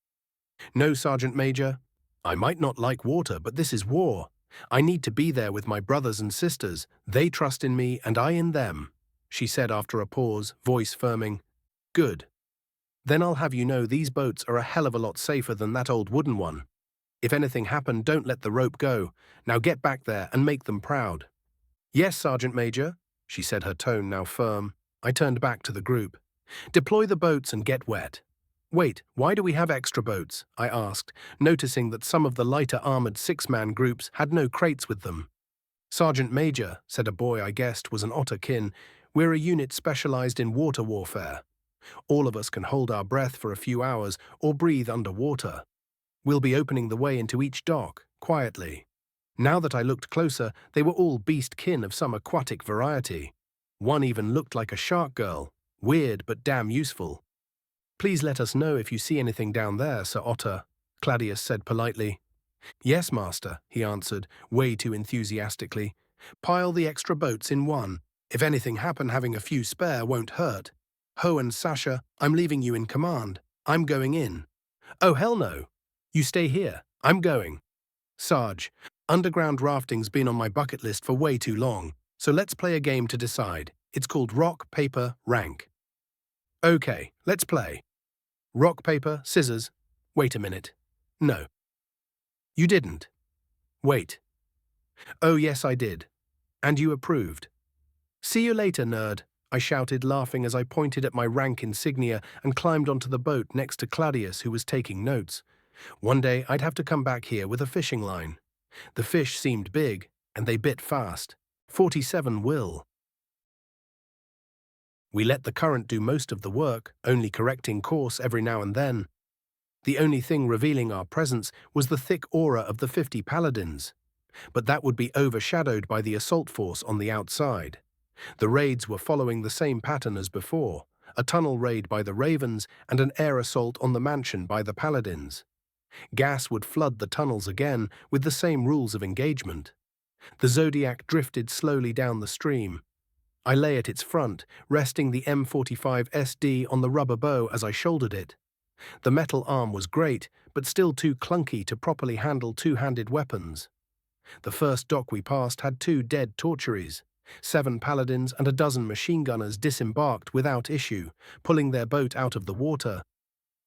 A: "No, Sergeant Major. I might not like water, but this is war. I need to be there with my brothers and sisters. They trust in me and I in them," she said after a pause, voice firming. "Good. Then I'll have you know these boats are a hell of a lot safer than that old wooden one. If anything happened, don't let the rope go. Now get back there and make them proud." "Yes, Sergeant Major," she said, her tone now firm. I turned back to the group. "Deploy the boats and get wet." "Wait, why do we have extra boats?" I asked, noticing that some of the lighter armored 6-man groups had no crates with them. "Sergeant Major," said a boy I guessed was an Otterkin, "we're a unit specialized in water warfare. All of us can hold our breath for a few hours or breathe underwater. We'll be opening the way into each dock, quietly." Now that I looked closer, they were all beast kin of some aquatic variety. One even looked like a shark girl. Weird, but damn useful. "Please let us know if you see anything down there, Sir Otter," Claudius said politely. "Yes, Master," he answered, way too enthusiastically. "Pile the extra boats in one. If anything happen, having a few spare won't hurt. Ho and Sasha, I'm leaving you in command. I'm going in." "Oh, hell no. You stay here. I'm going." "Sarge, underground rafting's been on my bucket list for way too long, so let's play a game to decide. It's called Rock, Paper, Rank." "Okay, let's play. Rock, paper, scissors. Wait a minute. No. You didn't. Wait. Oh, yes, I did. And you approved. See you later, nerd," I shouted, laughing as I pointed at my rank insignia and climbed onto the boat next to Claudius, who was taking notes. One day I'd have to come back here with a fishing line. The fish seemed big, and they bit fast. 47 will. We let the current do most of the work, only correcting course every now and then. The only thing revealing our presence was the thick aura of the 50 paladins, but that would be overshadowed by the assault force on the outside. The raids were following the same pattern as before, a tunnel raid by the Ravens and an air assault on the mansion by the paladins. Gas would flood the tunnels again with the same rules of engagement. The Zodiac drifted slowly down the stream. I lay at its front, resting the M45 SD on the rubber bow as I shouldered it. The metal arm was great, but still too clunky to properly handle two-handed weapons. The first dock we passed had 2 dead torturies. 7 paladins and a dozen machine gunners disembarked without issue, pulling their boat out of the water.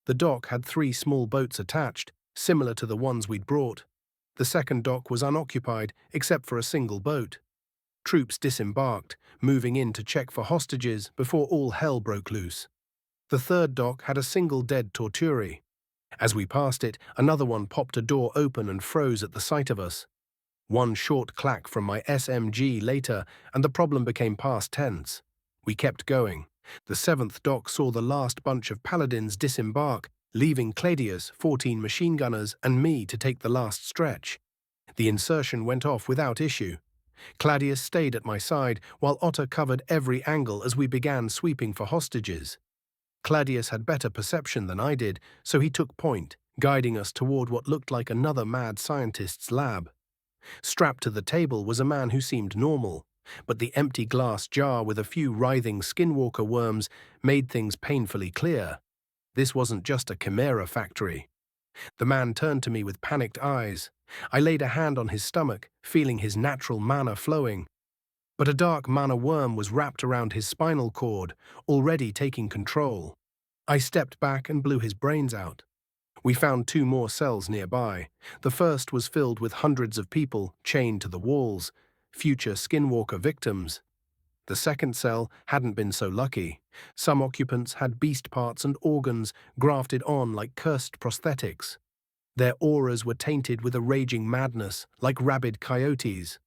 A: The dock had 3 small boats attached, similar to the ones we'd brought. The second dock was unoccupied, except for a single boat. Troops disembarked, moving in to check for hostages before all hell broke loose. The third dock had a single dead torturi. As we passed it, another one popped a door open and froze at the sight of us. One short clack from my SMG later, and the problem became past tense. We kept going. The 7th dock saw the last bunch of paladins disembark, leaving Cladius, 14 machine gunners, and me to take the last stretch. The insertion went off without issue. Cladius stayed at my side, while Otter covered every angle as we began sweeping for hostages. Cladius had better perception than I did, so he took point, guiding us toward what looked like another mad scientist's lab. Strapped to the table was a man who seemed normal, but the empty glass jar with a few writhing skinwalker worms made things painfully clear. This wasn't just a chimera factory. The man turned to me with panicked eyes. I laid a hand on his stomach, feeling his natural mana flowing. But a dark mana worm was wrapped around his spinal cord, already taking control. I stepped back and blew his brains out. We found 2 more cells nearby. The first was filled with hundreds of people chained to the walls, future skinwalker victims. The second cell hadn't been so lucky. Some occupants had beast parts and organs grafted on like cursed prosthetics. Their auras were tainted with a raging madness, like rabid coyotes.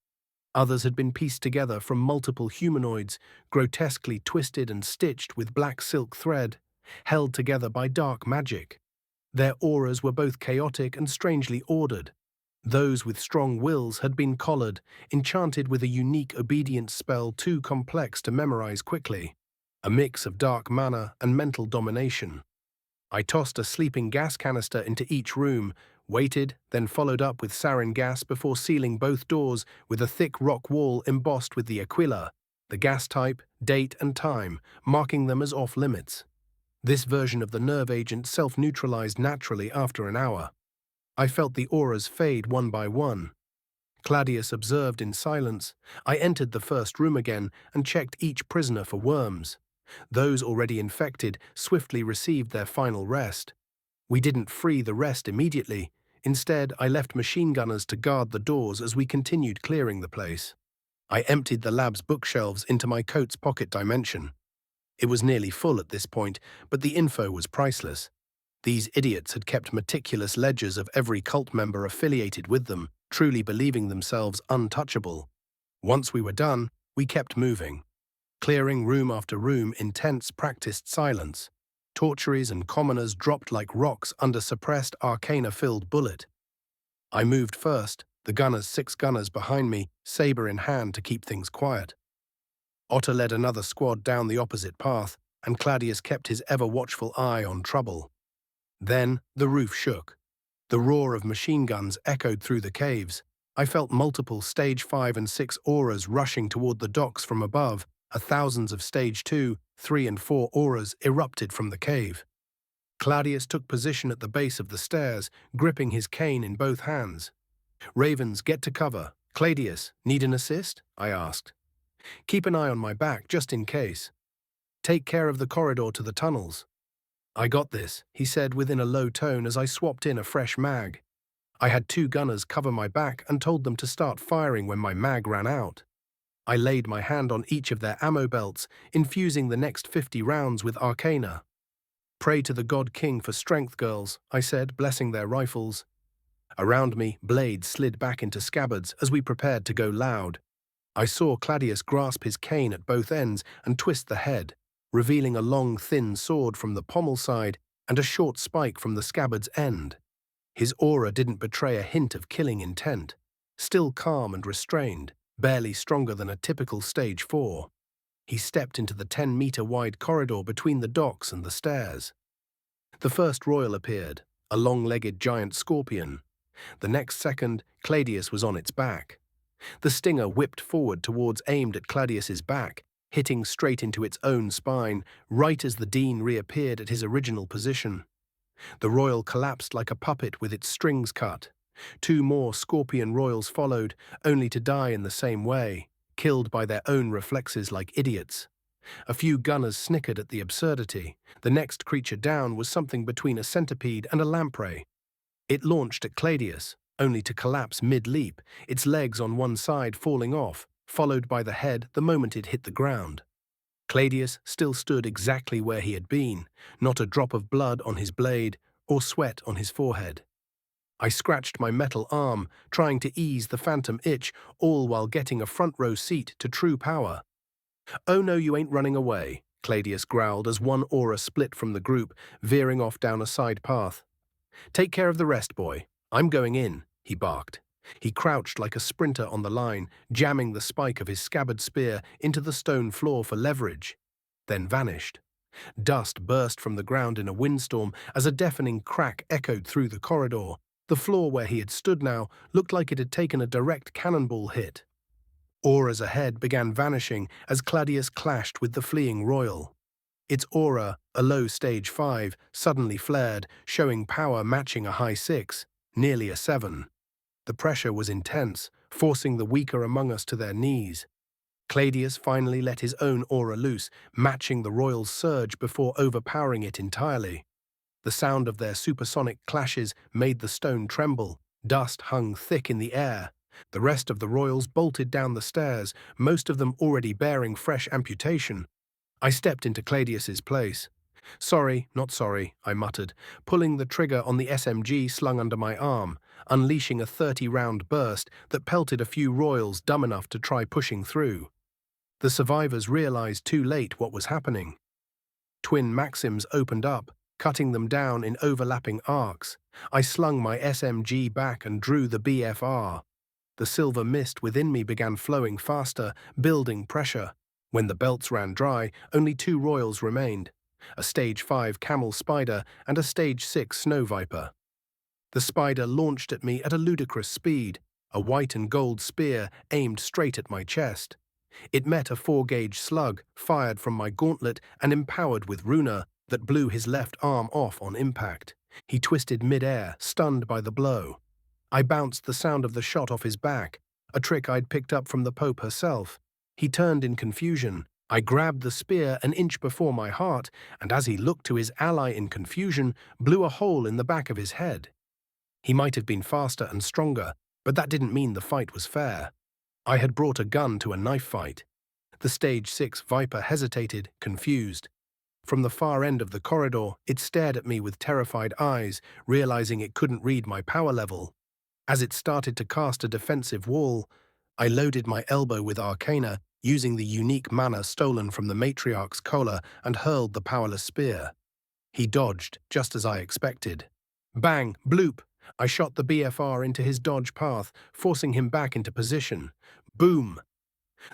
A: Others had been pieced together from multiple humanoids, grotesquely twisted and stitched with black silk thread, held together by dark magic. Their auras were both chaotic and strangely ordered. Those with strong wills had been collared, enchanted with a unique obedience spell too complex to memorize quickly, a mix of dark mana and mental domination. I tossed a sleeping gas canister into each room, waited, then followed up with sarin gas before sealing both doors with a thick rock wall embossed with the aquila, the gas type, date and time, marking them as off-limits. This version of the nerve agent self-neutralized naturally after an hour. I felt the auras fade one by one. Cladius observed in silence. I entered the first room again and checked each prisoner for worms. Those already infected swiftly received their final rest. We didn't free the rest immediately. Instead, I left machine gunners to guard the doors as we continued clearing the place. I emptied the lab's bookshelves into my coat's pocket dimension. It was nearly full at this point, but the info was priceless. These idiots had kept meticulous ledgers of every cult member affiliated with them, truly believing themselves untouchable. Once we were done, we kept moving. Clearing room after room in tense, practiced silence. Torturies and commoners dropped like rocks under suppressed, arcana-filled bullet. I moved first, the 6 gunners behind me, saber in hand to keep things quiet. Otter led another squad down the opposite path, and Cladius kept his ever-watchful eye on trouble. Then the roof shook. The roar of machine guns echoed through the caves. I felt multiple Stage 5 and 6 auras rushing toward the docks from above. Thousands of Stage 2, 3 and 4 auras erupted from the cave. Cladius took position at the base of the stairs, gripping his cane in both hands. "Ravens, get to cover. Cladius, need an assist?" I asked. "Keep an eye on my back, just in case. Take care of the corridor to the tunnels." "I got this," he said within a low tone as I swapped in a fresh mag. I had 2 gunners cover my back and told them to start firing when my mag ran out. I laid my hand on each of their ammo belts, infusing the next 50 rounds with Arcana. Pray to the God King for strength, girls, I said, blessing their rifles. Around me, blades slid back into scabbards as we prepared to go loud. I saw Claudius grasp his cane at both ends and twist the head, revealing a long, thin sword from the pommel side and a short spike from the scabbard's end. His aura didn't betray a hint of killing intent, still calm and restrained, barely stronger than a typical stage 4. He stepped into the 10-meter-wide corridor between the docks and the stairs. The first royal appeared, a long-legged giant scorpion. The next second, Claudius was on its back. The stinger whipped forward towards aimed at Claudius's back, hitting straight into its own spine, right as the Dean reappeared at his original position. The royal collapsed like a puppet with its strings cut. 2 more scorpion royals followed, only to die in the same way, killed by their own reflexes like idiots. A few gunners snickered at the absurdity. The next creature down was something between a centipede and a lamprey. It launched at Claudius, only to collapse mid-leap, its legs on one side falling off, followed by the head the moment it hit the ground. Claudius still stood exactly where he had been, not a drop of blood on his blade or sweat on his forehead. I scratched my metal arm, trying to ease the phantom itch, all while getting a front-row seat to true power. "Oh no, you ain't running away," Claudius growled as one aura split from the group, veering off down a side path. "Take care of the rest, boy. I'm going in," he barked. He crouched like a sprinter on the line, jamming the spike of his scabbard spear into the stone floor for leverage, then vanished. Dust burst from the ground in a windstorm as a deafening crack echoed through the corridor. The floor where he had stood now looked like it had taken a direct cannonball hit. Auras ahead began vanishing as Claudius clashed with the fleeing royal. Its aura, a low stage 5, suddenly flared, showing power matching a high 6, nearly a 7. The pressure was intense, forcing the weaker among us to their knees. Claudius finally let his own aura loose, matching the royal's surge before overpowering it entirely. The sound of their supersonic clashes made the stone tremble. Dust hung thick in the air. The rest of the royals bolted down the stairs, most of them already bearing fresh amputation. I stepped into Claudius's place. "Sorry, not sorry," I muttered, pulling the trigger on the SMG slung under my arm, unleashing a 30-round burst that pelted a few royals dumb enough to try pushing through. The survivors realized too late what was happening. Twin Maxims opened up, cutting them down in overlapping arcs. I slung my SMG back and drew the BFR. The silver mist within me began flowing faster, building pressure. When the belts ran dry, only 2 royals remained, a stage 5 camel spider and a stage 6 snow viper. The spider launched at me at a ludicrous speed, a white and gold spear aimed straight at my chest. It met a 4-gauge slug, fired from my gauntlet and empowered with Runa, that blew his left arm off on impact. He twisted mid-air, stunned by the blow. I bounced the sound of the shot off his back, a trick I'd picked up from the Pope herself. He turned in confusion. I grabbed the spear an inch before my heart, and as he looked to his ally in confusion, blew a hole in the back of his head. He might have been faster and stronger, but that didn't mean the fight was fair. I had brought a gun to a knife fight. The stage 6 Viper hesitated, confused. From the far end of the corridor, it stared at me with terrified eyes, realizing it couldn't read my power level. As it started to cast a defensive wall, I loaded my elbow with Arcana, using the unique mana stolen from the Matriarch's collar, and hurled the powerless spear. He dodged, just as I expected. Bang! Bloop! I shot the BFR into his dodge path, forcing him back into position. Boom!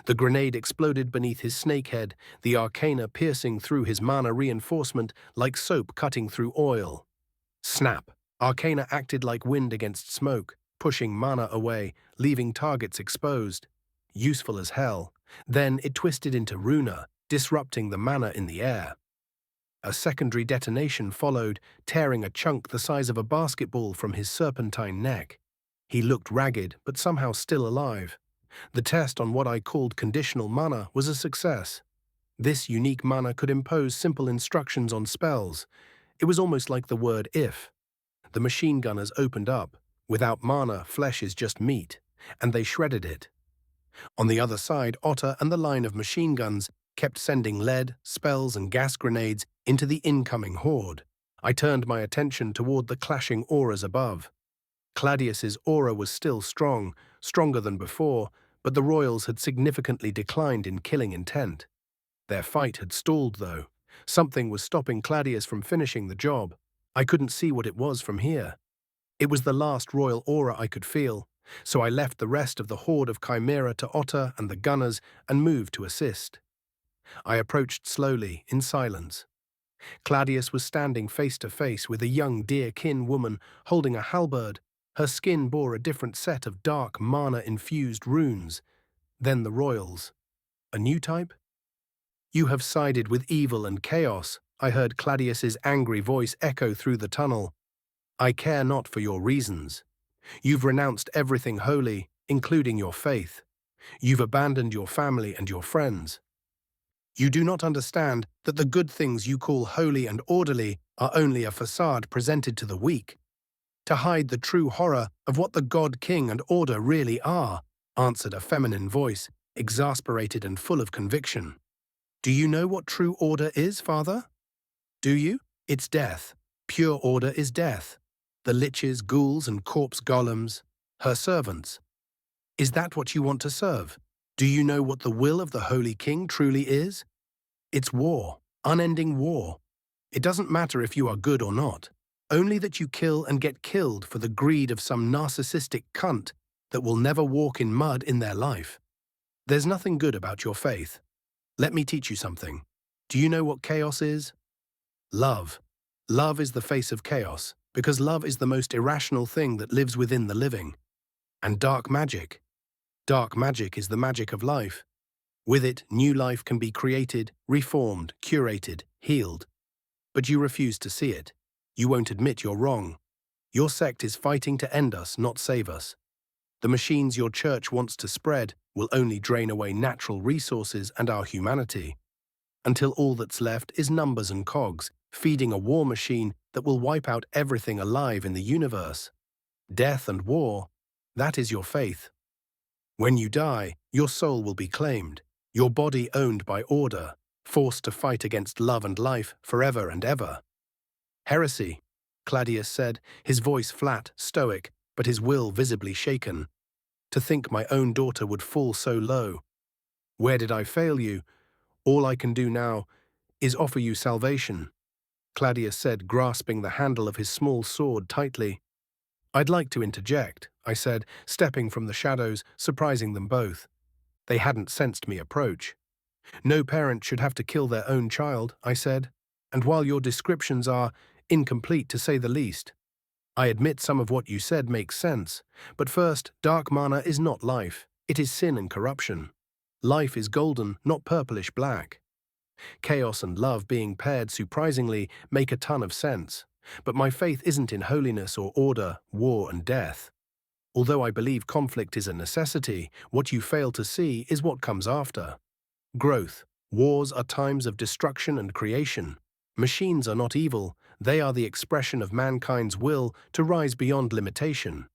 A: The grenade exploded beneath his snakehead, the Arcana piercing through his mana reinforcement like soap cutting through oil. Snap! Arcana acted like wind against smoke, pushing mana away, leaving targets exposed. Useful as hell. Then it twisted into Runa, disrupting the mana in the air. A secondary detonation followed, tearing a chunk the size of a basketball from his serpentine neck. He looked ragged, but somehow still alive. The test on what I called conditional mana was a success. This unique mana could impose simple instructions on spells. It was almost like the word if. The machine gunners opened up. Without mana, flesh is just meat, and they shredded it. On the other side, Otter and the line of machine guns kept sending lead, spells, and gas grenades into the incoming horde. I turned my attention toward the clashing auras above. Claudius's aura was still strong, stronger than before, but the royals had significantly declined in killing intent. Their fight had stalled, though. Something was stopping Claudius from finishing the job. I couldn't see what it was from here. It was the last royal aura I could feel, so I left the rest of the horde of Chimera to Otter and the gunners and moved to assist. I approached slowly, in silence. Claudius was standing face to face with a young deer-kin woman holding a halberd. Her skin bore a different set of dark mana-infused runes. Then the royals. A new type? "You have sided with evil and chaos," I heard Claudius's angry voice echo through the tunnel. "I care not for your reasons. You've renounced everything holy, including your faith. You've abandoned your family and your friends. You do not understand that the good things you call holy and orderly are only a facade presented to the weak. To hide the true horror of what the God, King, and Order really are," answered a feminine voice, exasperated and full of conviction. "Do you know what true order is, Father? Do you? It's death. Pure order is death. The liches, ghouls, and corpse golems, her servants. Is that what you want to serve? Do you know what the will of the Holy King truly is? It's war, unending war. It doesn't matter if you are good or not, only that you kill and get killed for the greed of some narcissistic cunt that will never walk in mud in their life. There's nothing good about your faith. Let me teach you something. Do you know what chaos is? Love. Love is the face of chaos, because love is the most irrational thing that lives within the living. And dark magic. Dark magic is the magic of life. With it, new life can be created, reformed, curated, healed. But you refuse to see it. You won't admit you're wrong. Your sect is fighting to end us, not save us. The machines your church wants to spread will only drain away natural resources and our humanity, until all that's left is numbers and cogs, feeding a war machine that will wipe out everything alive in the universe. Death and war, that is your faith. When you die, your soul will be claimed, your body owned by order, forced to fight against love and life forever and ever. Heresy, Claudius said, his voice flat, stoic, but his will visibly shaken. To think my own daughter would fall so low. Where did I fail you? All I can do now is offer you salvation, Claudius said, grasping the handle of his small sword tightly. I'd like to interject, I said, stepping from the shadows, surprising them both. They hadn't sensed me approach. No parent should have to kill their own child, I said, and while your descriptions are incomplete to say the least, I admit some of what you said makes sense. But first, dark mana is not life. It is sin and corruption. Life is golden, not purplish black. Chaos and love being paired surprisingly make a ton of sense. But my faith isn't in holiness or order, war and death. Although I believe conflict is a necessity, what you fail to see is what comes after. Growth. Wars are times of destruction and creation. Machines are not evil, they are the expression of mankind's will to rise beyond limitation,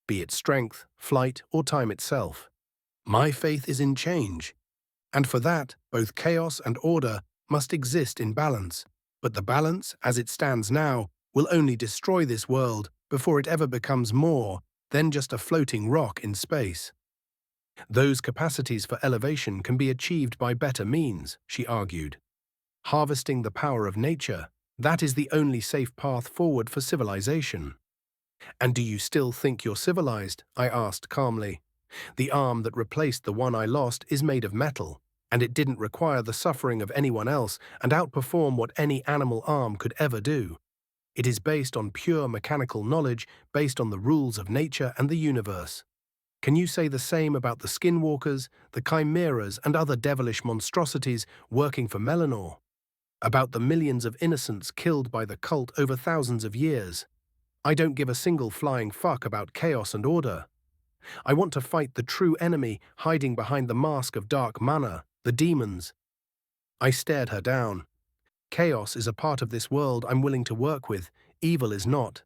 A: be it strength, flight, or time itself. My faith is in change, and for that, both chaos and order must exist in balance. But the balance, as it stands now, will only destroy this world before it ever becomes more than just a floating rock in space. Those capacities for elevation can be achieved by better means, she argued. Harvesting the power of nature, that is the only safe path forward for civilization. And do you still think you're civilized? I asked calmly. The arm that replaced the one I lost is made of metal, and it didn't require the suffering of anyone else and outperform what any animal arm could ever do. It is based on pure mechanical knowledge, based on the rules of nature and the universe. Can you say the same about the skinwalkers, the chimeras, and other devilish monstrosities working for Melanor? About the millions of innocents killed by the cult over thousands of years? I don't give a single flying fuck about chaos and order. I want to fight the true enemy hiding behind the mask of dark mana, the demons. I stared her down. Chaos is a part of this world I'm willing to work with, evil is not.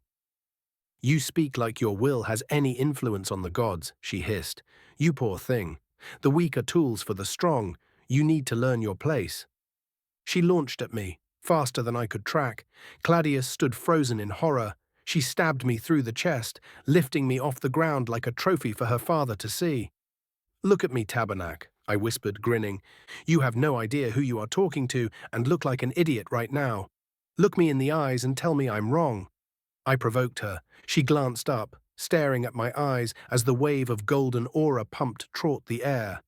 A: You speak like your will has any influence on the gods, she hissed. You poor thing. The weak are tools for the strong. You need to learn your place." She launched at me, faster than I could track. Claudius stood frozen in horror. She stabbed me through the chest, lifting me off the ground like a trophy for her father to see. "Look at me, Tabernac," I whispered, grinning. "You have no idea who you are talking to and look like an idiot right now. Look me in the eyes and tell me I'm wrong." I provoked her. She glanced up, staring at my eyes as the wave of golden aura pumped taut the air.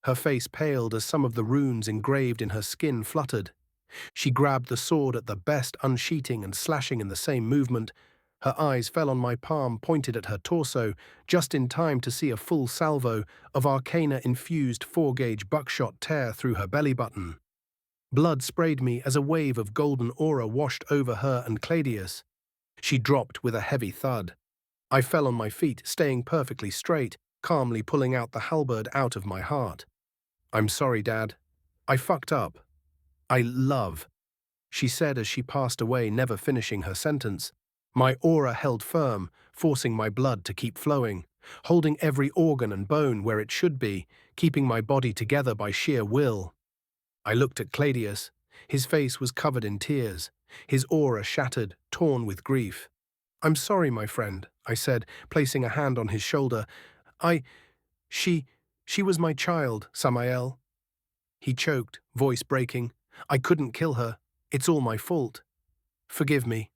A: Her face paled as some of the runes engraved in her skin fluttered. She grabbed the sword at the best, unsheathing and slashing in the same movement. Her eyes fell on my palm, pointed at her torso, just in time to see a full salvo of arcana-infused 4-gauge buckshot tear through her belly button. Blood sprayed me as a wave of golden aura washed over her and Claudius. She dropped with a heavy thud. I fell on my feet, staying perfectly straight, calmly pulling out the halberd out of my heart. "I'm sorry, Dad. I fucked up. I love," she said as she passed away, never finishing her sentence. My aura held firm, forcing my blood to keep flowing, holding every organ and bone where it should be, keeping my body together by sheer will. I looked at Claudius. His face was covered in tears, his aura shattered, torn with grief. "I'm sorry, my friend," I said, placing a hand on his shoulder. She was my child, Samael." He choked, voice breaking. "I couldn't kill her. It's all my fault. Forgive me.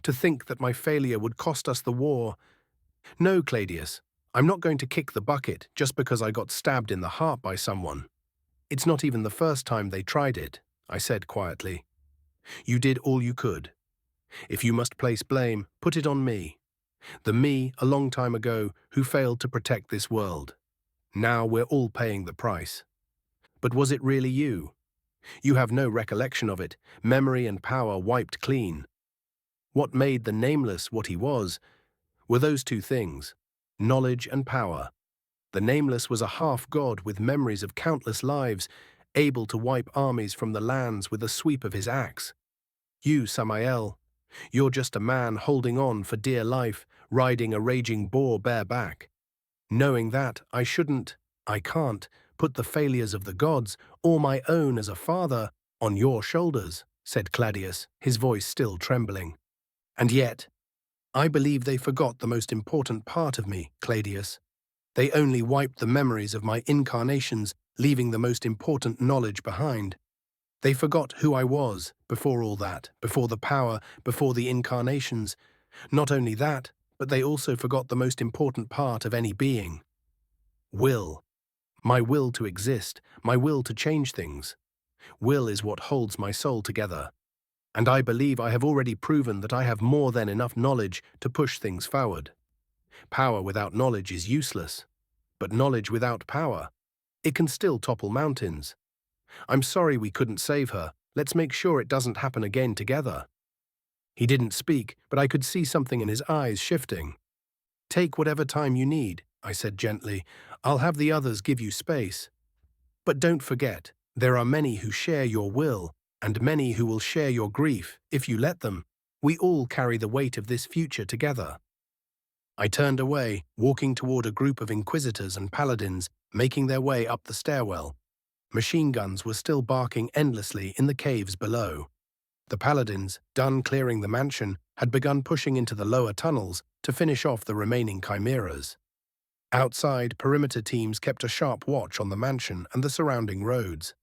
A: To think that my failure would cost us the war." "No, Claudius, I'm not going to kick the bucket just because I got stabbed in the heart by someone. It's not even the first time they tried it," I said quietly. "You did all you could. If you must place blame, put it on me. The me a long time ago who failed to protect this world. Now we're all paying the price. But was it really you? You have no recollection of it, memory and power wiped clean. What made the Nameless what he was were those two things, knowledge and power. The Nameless was a half-god with memories of countless lives, able to wipe armies from the lands with a sweep of his axe. You, Samael, you're just a man holding on for dear life, riding a raging boar bareback. Knowing that, I can't, put the failures of the gods, or my own as a father, on your shoulders," said Claudius, his voice still trembling. "And yet, I believe they forgot the most important part of me, Claudius. They only wiped the memories of my incarnations, leaving the most important knowledge behind. They forgot who I was before all that, before the power, before the incarnations. Not only that, but they also forgot the most important part of any being. Will. My will to exist, my will to change things. Will is what holds my soul together. And I believe I have already proven that I have more than enough knowledge to push things forward. Power without knowledge is useless. But knowledge without power, it can still topple mountains. I'm sorry we couldn't save her. Let's make sure it doesn't happen again together." He didn't speak, but I could see something in his eyes shifting. "Take whatever time you need," I said gently. "I'll have the others give you space. But don't forget, there are many who share your will, and many who will share your grief, if you let them. We all carry the weight of this future together." I turned away, walking toward a group of inquisitors and paladins making their way up the stairwell. Machine guns were still barking endlessly in the caves below. The paladins, done clearing the mansion, had begun pushing into the lower tunnels to finish off the remaining chimeras. Outside, perimeter teams kept a sharp watch on the mansion and the surrounding roads.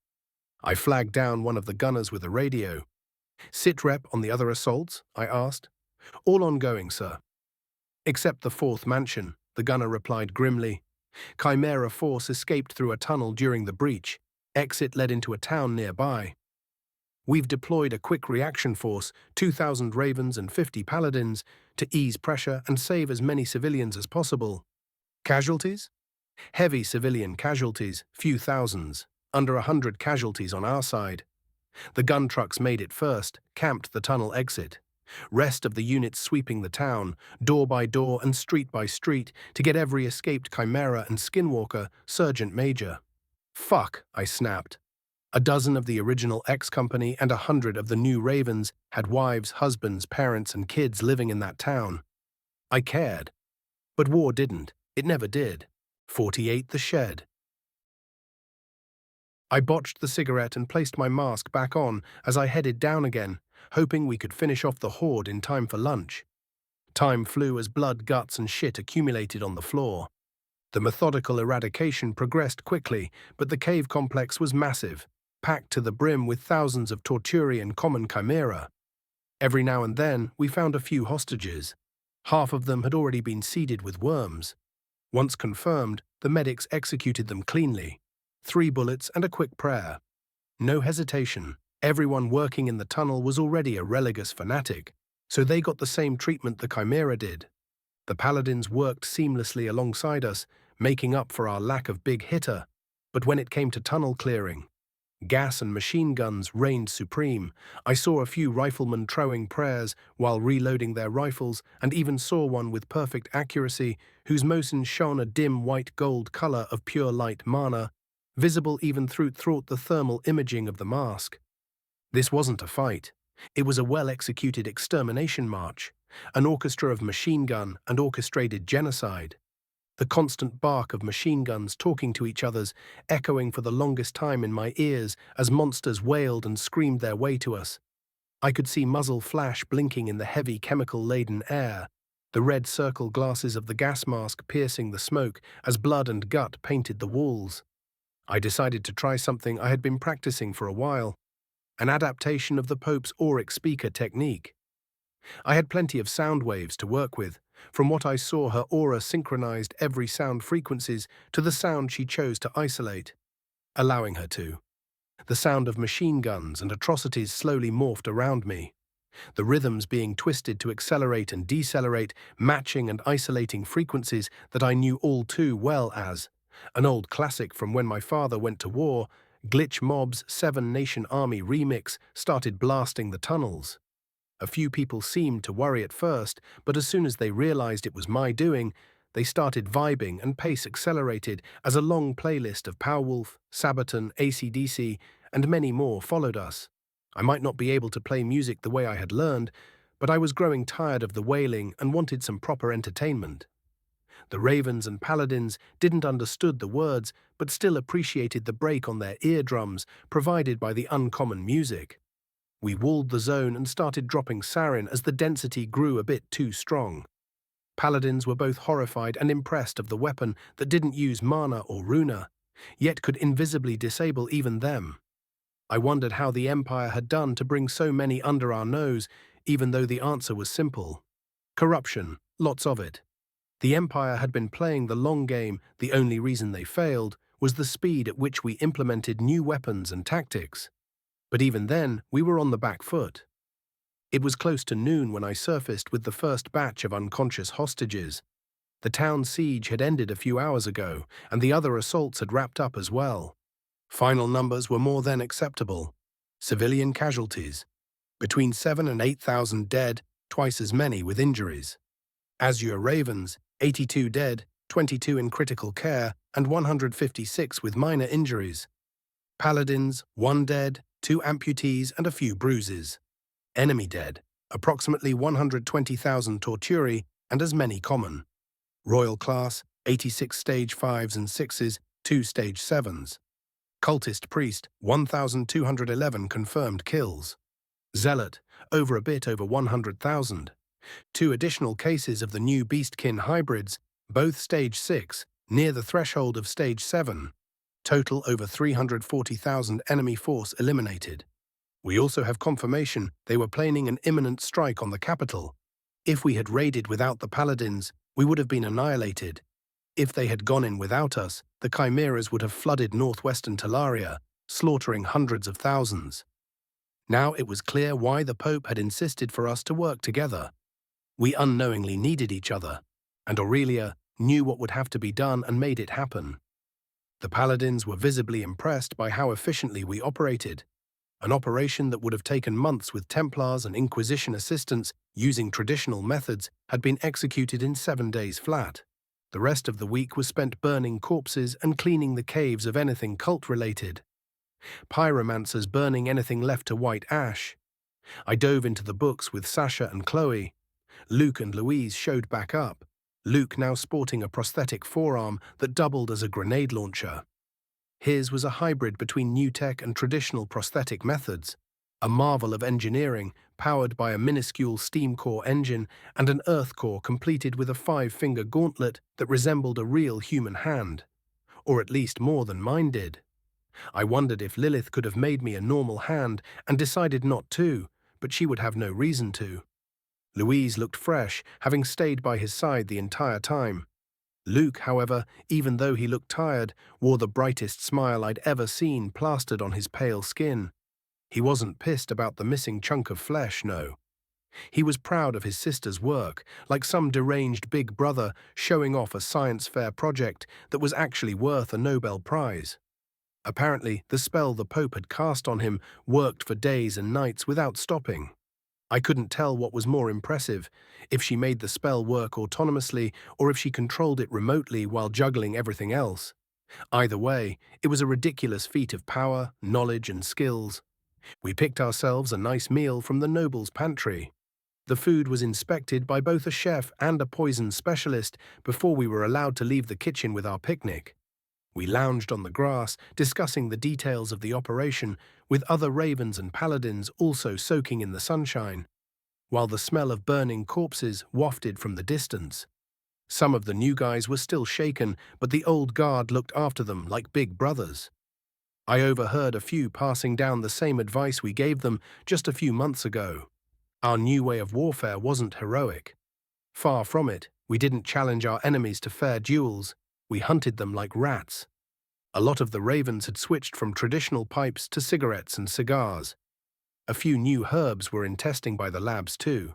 A: I flagged down one of the gunners with a radio. "Sit rep on the other assaults?" I asked. "All ongoing, sir." "Except the fourth mansion," the gunner replied grimly. "Chimera force escaped through a tunnel during the breach. Exit led into a town nearby. We've deployed a quick reaction force, 2,000 ravens and 50 paladins, to ease pressure and save as many civilians as possible." "Casualties?" "Heavy civilian casualties, few thousands. Under 100 casualties on our side. The gun trucks made it first, camped the tunnel exit. Rest of the units sweeping the town, door by door and street by street, to get every escaped Chimera and Skinwalker, Sergeant Major." "Fuck," I snapped. A dozen of the original X Company and 100 of the new Ravens had wives, husbands, parents, and kids living in that town. I cared. But war didn't. It never did. 48 The Shed. I botched the cigarette and placed my mask back on as I headed down again, hoping we could finish off the horde in time for lunch. Time flew as blood, guts, and shit accumulated on the floor. The methodical eradication progressed quickly, but the cave complex was massive, packed to the brim with thousands of Torturi and common chimera. Every now and then, we found a few hostages. Half of them had already been seeded with worms. Once confirmed, the medics executed them cleanly. 3 bullets and a quick prayer. No hesitation. Everyone working in the tunnel was already a religious fanatic, so they got the same treatment the chimera did. The paladins worked seamlessly alongside us, making up for our lack of big hitter. But when it came to tunnel clearing, gas and machine guns reigned supreme. I saw a few riflemen throwing prayers while reloading their rifles, and even saw one with perfect accuracy whose motion shone a dim white-gold color of pure light mana, visible even through the thermal imaging of the mask. This wasn't a fight. It was a well-executed extermination march, an orchestra of machine gun and orchestrated genocide. The constant bark of machine guns talking to each other, echoing for the longest time in my ears as monsters wailed and screamed their way to us. I could see muzzle flash blinking in the heavy chemical-laden air, the red circle glasses of the gas mask piercing the smoke as blood and gut painted the walls. I decided to try something I had been practicing for a while, an adaptation of the Pope's auric speaker technique. I had plenty of sound waves to work with. From what I saw, her aura synchronized every sound frequencies to the sound she chose to isolate, allowing her to. The sound of machine guns and atrocities slowly morphed around me, the rhythms being twisted to accelerate and decelerate, matching and isolating frequencies that I knew all too well as an old classic from when my father went to war. Glitch Mob's 7 Nation Army remix started blasting the tunnels. A few people seemed to worry at first, but as soon as they realized it was my doing, they started vibing and pace accelerated as a long playlist of Powerwolf, Sabaton, AC/DC, and many more followed us. I might not be able to play music the way I had learned, but I was growing tired of the wailing and wanted some proper entertainment. The Ravens and Paladins didn't understood the words, but still appreciated the break on their eardrums provided by the uncommon music. We walled the zone and started dropping sarin as the density grew a bit too strong. Paladins were both horrified and impressed of the weapon that didn't use mana or runa, yet could invisibly disable even them. I wondered how the Empire had done to bring so many under our nose, even though the answer was simple. Corruption, lots of it. The Empire had been playing the long game. The only reason they failed was the speed at which we implemented new weapons and tactics. But even then, we were on the back foot. It was close to noon when I surfaced with the first batch of unconscious hostages. The town siege had ended a few hours ago, and the other assaults had wrapped up as well. Final numbers were more than acceptable. Civilian casualties, between 7,000 and 8,000 dead, twice as many with injuries. Azure Ravens, 82 dead, 22 in critical care, and 156 with minor injuries. Paladins, 1 dead, 2 amputees, and a few bruises. Enemy dead, approximately 120,000 Torturi, and as many common. Royal class, 86 stage 5s and 6s, 2 stage 7s. Cultist priest, 1,211 confirmed kills. Zealot, a bit over 100,000. 2 additional cases of the new Beastkin hybrids, both stage 6, near the threshold of stage 7. Total over 340,000 enemy force eliminated. We also have confirmation they were planning an imminent strike on the capital. If we had raided without the Paladins, we would have been annihilated. If they had gone in without us, the Chimeras would have flooded northwestern Talaria, slaughtering hundreds of thousands. Now it was clear why the Pope had insisted for us to work together. We unknowingly needed each other, and Aurelia knew what would have to be done and made it happen. The Paladins were visibly impressed by how efficiently we operated. An operation that would have taken months with Templars and Inquisition assistants using traditional methods had been executed in 7 days flat. The rest of the week was spent burning corpses and cleaning the caves of anything cult-related. Pyromancers burning anything left to white ash. I dove into the books with Sasha and Chloe. Luke and Louise showed back up, Luke now sporting a prosthetic forearm that doubled as a grenade launcher. His was a hybrid between new tech and traditional prosthetic methods, a marvel of engineering powered by a minuscule steam core engine and an earth core completed with a five-finger gauntlet that resembled a real human hand, or at least more than mine did. I wondered if Lilith could have made me a normal hand and decided not to, but she would have no reason to. Louise looked fresh, having stayed by his side the entire time. Luke, however, even though he looked tired, wore the brightest smile I'd ever seen plastered on his pale skin. He wasn't pissed about the missing chunk of flesh, no. He was proud of his sister's work, like some deranged big brother showing off a science fair project that was actually worth a Nobel Prize. Apparently, the spell the Pope had cast on him worked for days and nights without stopping. I couldn't tell what was more impressive, if she made the spell work autonomously or if she controlled it remotely while juggling everything else. Either way, it was a ridiculous feat of power, knowledge, and skills. We picked ourselves a nice meal from the noble's pantry. The food was inspected by both a chef and a poison specialist before we were allowed to leave the kitchen with our picnic. We lounged on the grass, discussing the details of the operation, with other ravens and paladins also soaking in the sunshine, while the smell of burning corpses wafted from the distance. Some of the new guys were still shaken, but the old guard looked after them like big brothers. I overheard a few passing down the same advice we gave them just a few months ago. Our new way of warfare wasn't heroic. Far from it, we didn't challenge our enemies to fair duels, we hunted them like rats. A lot of the ravens had switched from traditional pipes to cigarettes and cigars. A few new herbs were in testing by the labs too.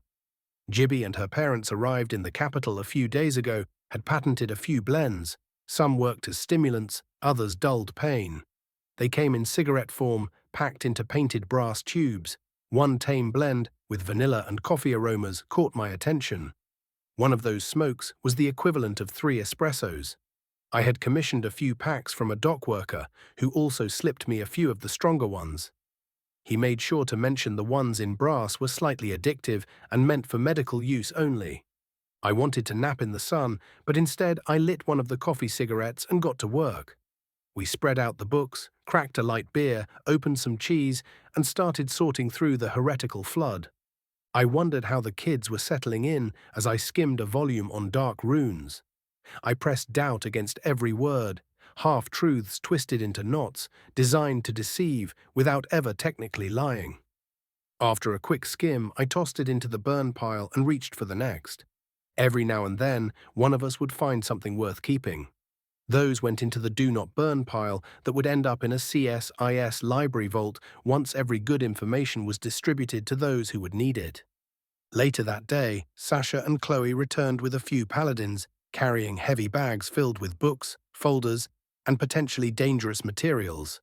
A: Gibby and her parents arrived in the capital a few days ago, had patented a few blends. Some worked as stimulants, others dulled pain. They came in cigarette form, packed into painted brass tubes. One tame blend, with vanilla and coffee aromas, caught my attention. One of those smokes was the equivalent of 3 espressos. I had commissioned a few packs from a dock worker, who also slipped me a few of the stronger ones. He made sure to mention the ones in brass were slightly addictive and meant for medical use only. I wanted to nap in the sun, but instead I lit one of the coffee cigarettes and got to work. We spread out the books, cracked a light beer, opened some cheese, and started sorting through the heretical flood. I wondered how the kids were settling in as I skimmed a volume on dark runes. I pressed doubt against every word, half-truths twisted into knots, designed to deceive without ever technically lying. After a quick skim, I tossed it into the burn pile and reached for the next. Every now and then, one of us would find something worth keeping. Those went into the do not burn pile that would end up in a CSIS library vault once every good information was distributed to those who would need it. Later that day, Sasha and Chloe returned with a few paladins, carrying heavy bags filled with books, folders, and potentially dangerous materials.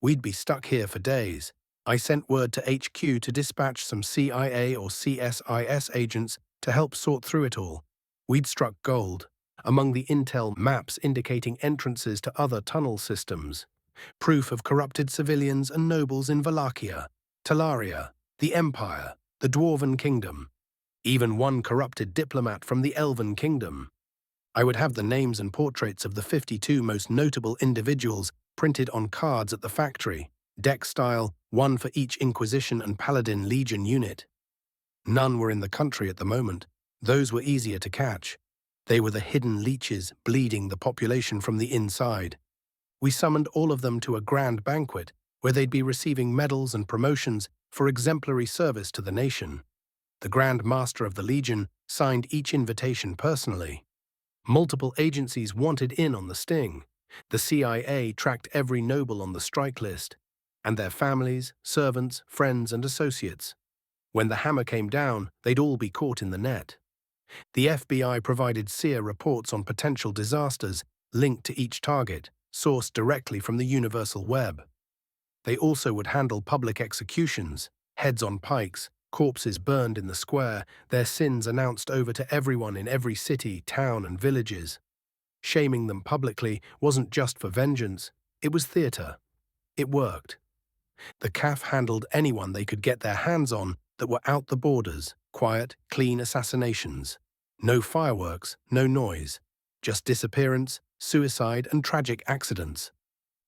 A: We'd be stuck here for days. I sent word to HQ to dispatch some CIA or CSIS agents to help sort through it all. We'd struck gold, among the intel maps indicating entrances to other tunnel systems, proof of corrupted civilians and nobles in Valakia, Talaria, the Empire, the Dwarven Kingdom, even one corrupted diplomat from the Elven Kingdom. I would have the names and portraits of the 52 most notable individuals printed on cards at the factory, deck style, one for each Inquisition and Paladin Legion unit. None were in the country at the moment. Those were easier to catch. They were the hidden leeches bleeding the population from the inside. We summoned all of them to a grand banquet where they'd be receiving medals and promotions for exemplary service to the nation. The Grand Master of the Legion signed each invitation personally. Multiple agencies wanted in on the sting. The CIA tracked every noble on the strike list, and their families, servants, friends, and associates. When the hammer came down, they'd all be caught in the net. The FBI provided SEER reports on potential disasters linked to each target, sourced directly from the universal web. They also would handle public executions, heads on pikes, corpses burned in the square, their sins announced over to everyone in every city, town, and villages. Shaming them publicly wasn't just for vengeance, it was theater. It worked. The CAF handled anyone they could get their hands on that were out the borders, quiet, clean assassinations. No fireworks, no noise, just disappearance, suicide, and tragic accidents.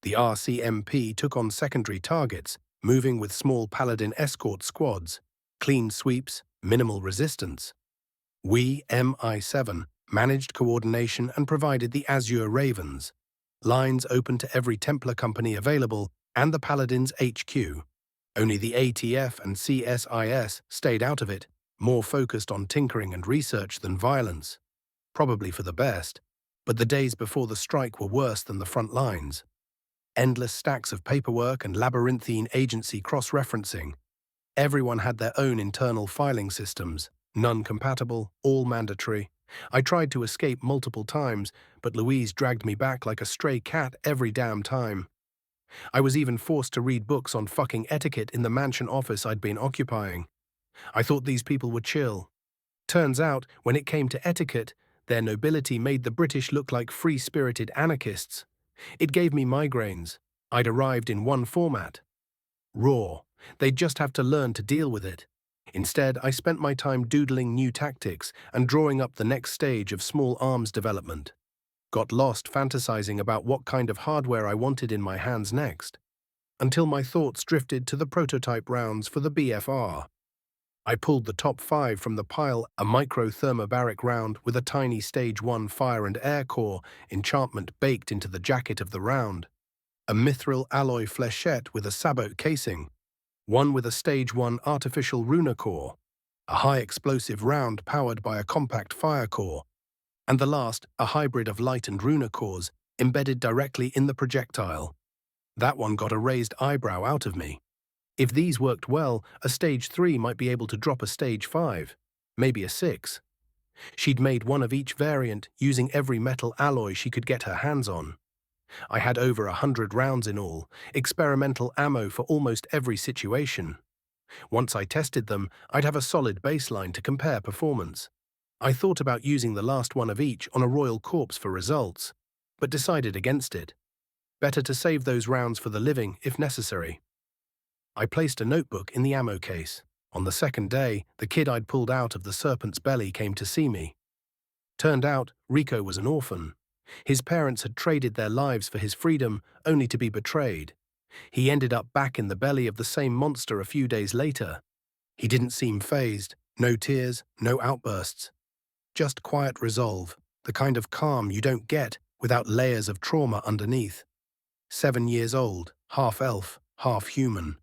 A: The RCMP took on secondary targets, moving with small paladin escort squads, clean sweeps, minimal resistance. We, MI7, managed coordination and provided the Azure Ravens, lines open to every Templar company available and the Paladins HQ. Only the ATF and CSIS stayed out of it, more focused on tinkering and research than violence. Probably for the best, but the days before the strike were worse than the front lines. Endless stacks of paperwork and labyrinthine agency cross-referencing. Everyone had their own internal filing systems, none compatible, all mandatory. I tried to escape multiple times, but Louise dragged me back like a stray cat every damn time. I was even forced to read books on fucking etiquette in the mansion office I'd been occupying. I thought these people were chill. Turns out, when it came to etiquette, their nobility made the British look like free-spirited anarchists. It gave me migraines. I'd arrived in one format. Raw. They'd just have to learn to deal with it. Instead, I spent my time doodling new tactics and drawing up the next stage of small arms development. Got lost fantasizing about what kind of hardware I wanted in my hands next, until my thoughts drifted to the prototype rounds for the BFR. I pulled the top 5 from the pile, a micro-thermobaric round with a tiny Stage 1 fire and air core enchantment baked into the jacket of the round, a mithril alloy flechette with a sabot casing, one with a Stage 1 artificial runa core, a high-explosive round powered by a compact fire core, and the last, a hybrid of light and runa cores embedded directly in the projectile. That one got a raised eyebrow out of me. If these worked well, a Stage 3 might be able to drop a Stage 5, maybe a 6. She'd made one of each variant using every metal alloy she could get her hands on. I had over 100 rounds in all, experimental ammo for almost every situation. Once I tested them, I'd have a solid baseline to compare performance. I thought about using the last one of each on a royal corpse for results, but decided against it. Better to save those rounds for the living if necessary. I placed a notebook in the ammo case. On the second day, the kid I'd pulled out of the serpent's belly came to see me. Turned out, Rico was an orphan. His parents had traded their lives for his freedom, only to be betrayed. He ended up back in the belly of the same monster a few days later. He didn't seem fazed, no tears, no outbursts. Just quiet resolve, the kind of calm you don't get without layers of trauma underneath. 7 years old, half elf, half human.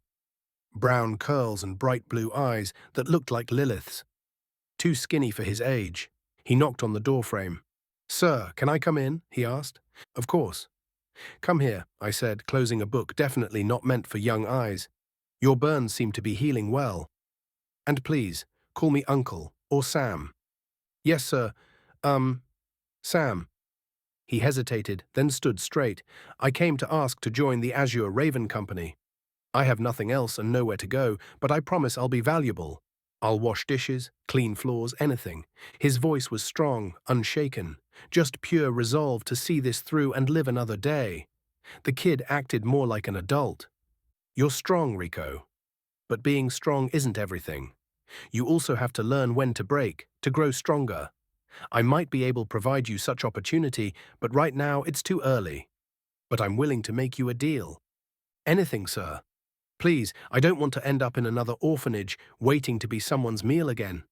A: Brown curls and bright blue eyes that looked like Lilith's. Too skinny for his age. He knocked on the doorframe. "Sir, can I come in?" he asked. "Of course." "Come here," I said, closing a book definitely not meant for young eyes. "Your burns seem to be healing well. And please, call me Uncle or Sam." "Yes, sir. Sam." He hesitated, then stood straight. "I came to ask to join the Azure Raven Company. I have nothing else and nowhere to go, but I promise I'll be valuable. I'll wash dishes, clean floors, anything." His voice was strong, unshaken, just pure resolve to see this through and live another day. The kid acted more like an adult. "You're strong, Rico. But being strong isn't everything. You also have to learn when to break, to grow stronger. I might be able to provide you such opportunity, but right now it's too early. But I'm willing to make you a deal." "Anything, sir. Please, I don't want to end up in another orphanage waiting to be someone's meal again."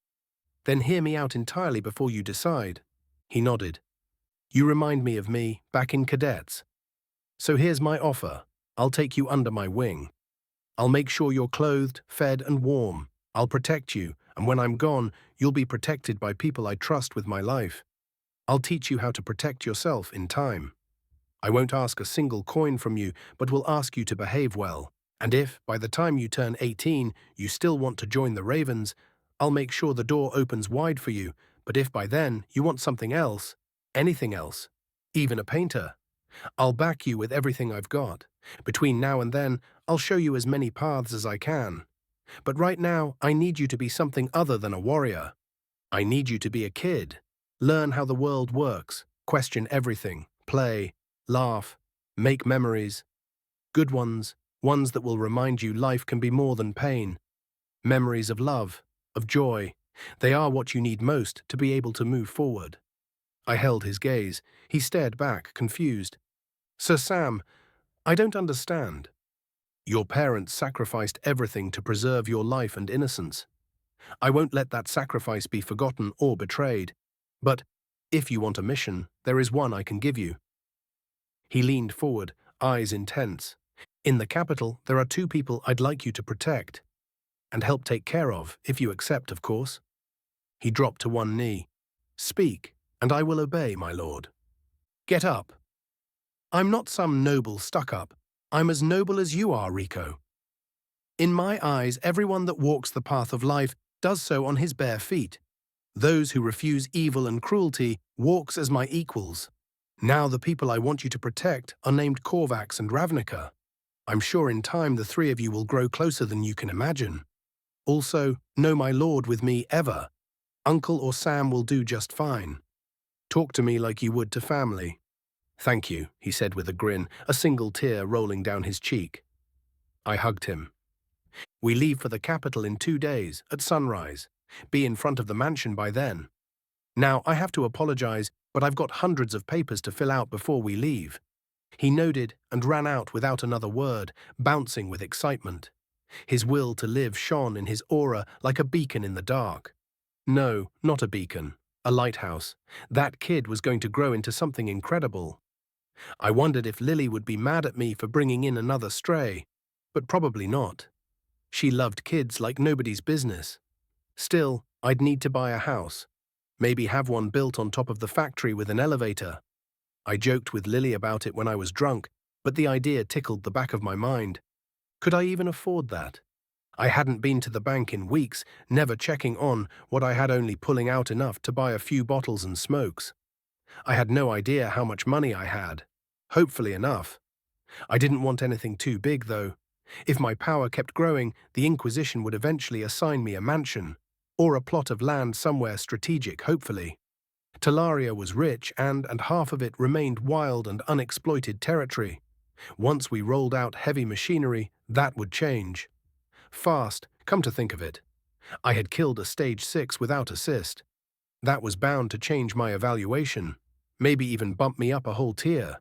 A: "Then hear me out entirely before you decide." He nodded. "You remind me of me back in cadets. So here's my offer. I'll take you under my wing. I'll make sure you're clothed, fed, and warm. I'll protect you, and when I'm gone, you'll be protected by people I trust with my life. I'll teach you how to protect yourself in time. I won't ask a single coin from you, but will ask you to behave well. And if, by the time you turn 18, you still want to join the Ravens, I'll make sure the door opens wide for you, but if by then you want something else, anything else, even a painter, I'll back you with everything I've got. Between now and then, I'll show you as many paths as I can. But right now, I need you to be something other than a warrior. I need you to be a kid. Learn how the world works, question everything, play, laugh, make memories. Good ones, ones that will remind you life can be more than pain. Memories of love, of joy. They are what you need most to be able to move forward." I held his gaze. He stared back, confused. "Sir Sam, I don't understand. Your parents sacrificed everything to preserve your life and innocence. I won't let that sacrifice be forgotten or betrayed. But if you want a mission, there is one I can give you. He leaned forward, eyes intense. In the capital, there are two people I'd like you to protect and help take care of, if you accept, of course. He dropped to one knee. Speak, and I will obey, my lord. Get up. I'm not some noble stuck-up. I'm as noble as you are, Rico. In my eyes, everyone that walks the path of life does so on his bare feet. Those who refuse evil and cruelty walks as my equals. Now the people I want you to protect are named Korvax and Ravnica. I'm sure in time the three of you will grow closer than you can imagine. Also, know my lord with me ever. Uncle or Sam will do just fine. Talk to me like you would to family. Thank you, he said with a grin, a single tear rolling down his cheek. I hugged him. We leave for the capital in 2 days, at sunrise. Be in front of the mansion by then. Now, I have to apologize, but I've got hundreds of papers to fill out before we leave. He nodded and ran out without another word, bouncing with excitement. His will to live shone in his aura like a beacon in the dark. No, not a beacon. A lighthouse. That kid was going to grow into something incredible. I wondered if Lily would be mad at me for bringing in another stray, but probably not. She loved kids like nobody's business. Still, I'd need to buy a house. Maybe have one built on top of the factory with an elevator. I joked with Lily about it when I was drunk, but the idea tickled the back of my mind. Could I even afford that? I hadn't been to the bank in weeks, never checking on what I had, only pulling out enough to buy a few bottles and smokes. I had no idea how much money I had. Hopefully enough. I didn't want anything too big, though. If my power kept growing, the Inquisition would eventually assign me a mansion, or a plot of land somewhere strategic, hopefully. Talaria was rich, and half of it remained wild and unexploited territory. Once we rolled out heavy machinery, that would change. Fast, come to think of it. I had killed a stage 6 without assist. That was bound to change my evaluation, maybe even bump me up a whole tier.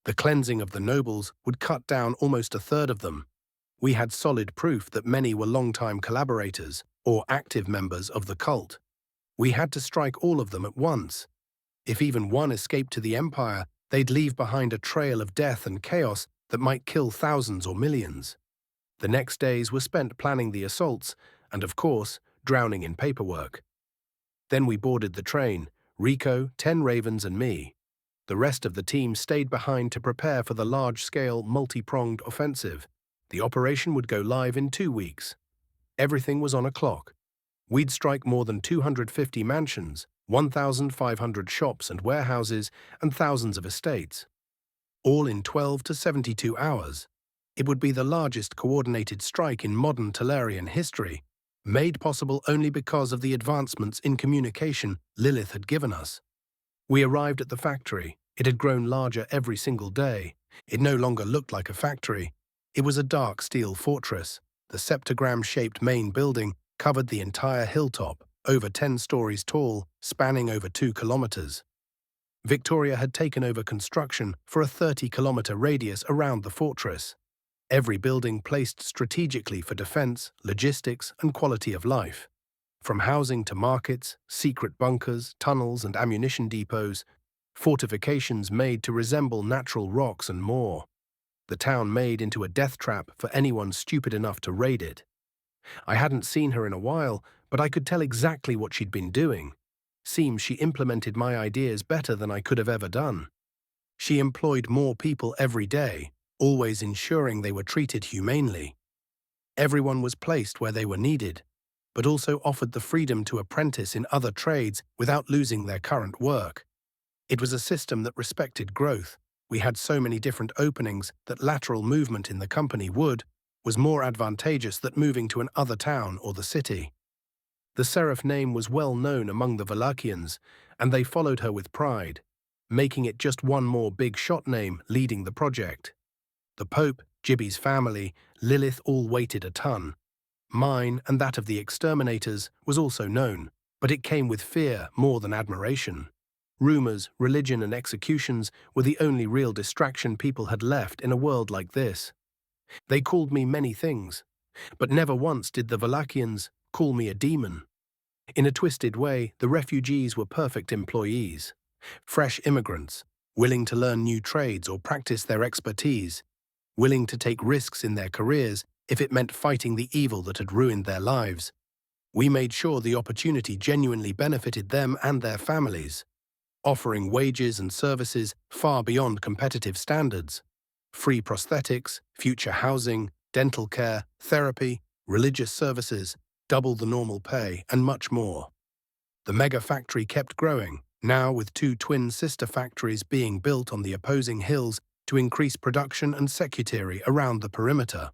A: The cleansing of the nobles would cut down almost a third of them. We had solid proof that many were long-time collaborators or active members of the cult. We had to strike all of them at once. If even one escaped to the Empire, they'd leave behind a trail of death and chaos that might kill thousands or millions. The next days were spent planning the assaults and, of course, drowning in paperwork. Then we boarded the train, Rico, 10 Ravens and me. The rest of the team stayed behind to prepare for the large-scale, multi-pronged offensive. The operation would go live in 2 weeks. Everything was on a clock. We'd strike more than 250 mansions, 1,500 shops and warehouses, and thousands of estates. All in 12 to 72 hours. It would be the largest coordinated strike in modern Talarian history, made possible only because of the advancements in communication Lilith had given us. We arrived at the factory. It had grown larger every single day. It no longer looked like a factory. It was a dark steel fortress. The septagram-shaped main building covered the entire hilltop, over 10 stories tall, spanning over 2 kilometers. Victoria had taken over construction for a 30-kilometer radius around the fortress. Every building placed strategically for defense, logistics, and quality of life. From housing to markets, secret bunkers, tunnels, and ammunition depots, fortifications made to resemble natural rocks and more. The town made into a death trap for anyone stupid enough to raid it. I hadn't seen her in a while, but I could tell exactly what she'd been doing. Seems she implemented my ideas better than I could have ever done. She employed more people every day, always ensuring they were treated humanely. Everyone was placed where they were needed, but also offered the freedom to apprentice in other trades without losing their current work. It was a system that respected growth. We had so many different openings that lateral movement in the company was more advantageous than moving to another town or the city. The Seraph name was well known among the Valakians, and they followed her with pride, making it just one more big shot name leading the project. The Pope, Gibby's family, Lilith all weighted a ton. Mine and that of the exterminators was also known, but it came with fear more than admiration. Rumors, religion, and executions were the only real distraction people had left in a world like this. They called me many things, but never once did the Valachians call me a demon. In a twisted way, the refugees were perfect employees. Fresh immigrants, willing to learn new trades or practice their expertise, willing to take risks in their careers if it meant fighting the evil that had ruined their lives. We made sure the opportunity genuinely benefited them and their families, offering wages and services far beyond competitive standards. Free prosthetics, future housing, dental care, therapy, religious services, double the normal pay, and much more. The mega factory kept growing, now with two twin sister factories being built on the opposing hills to increase production and security around the perimeter.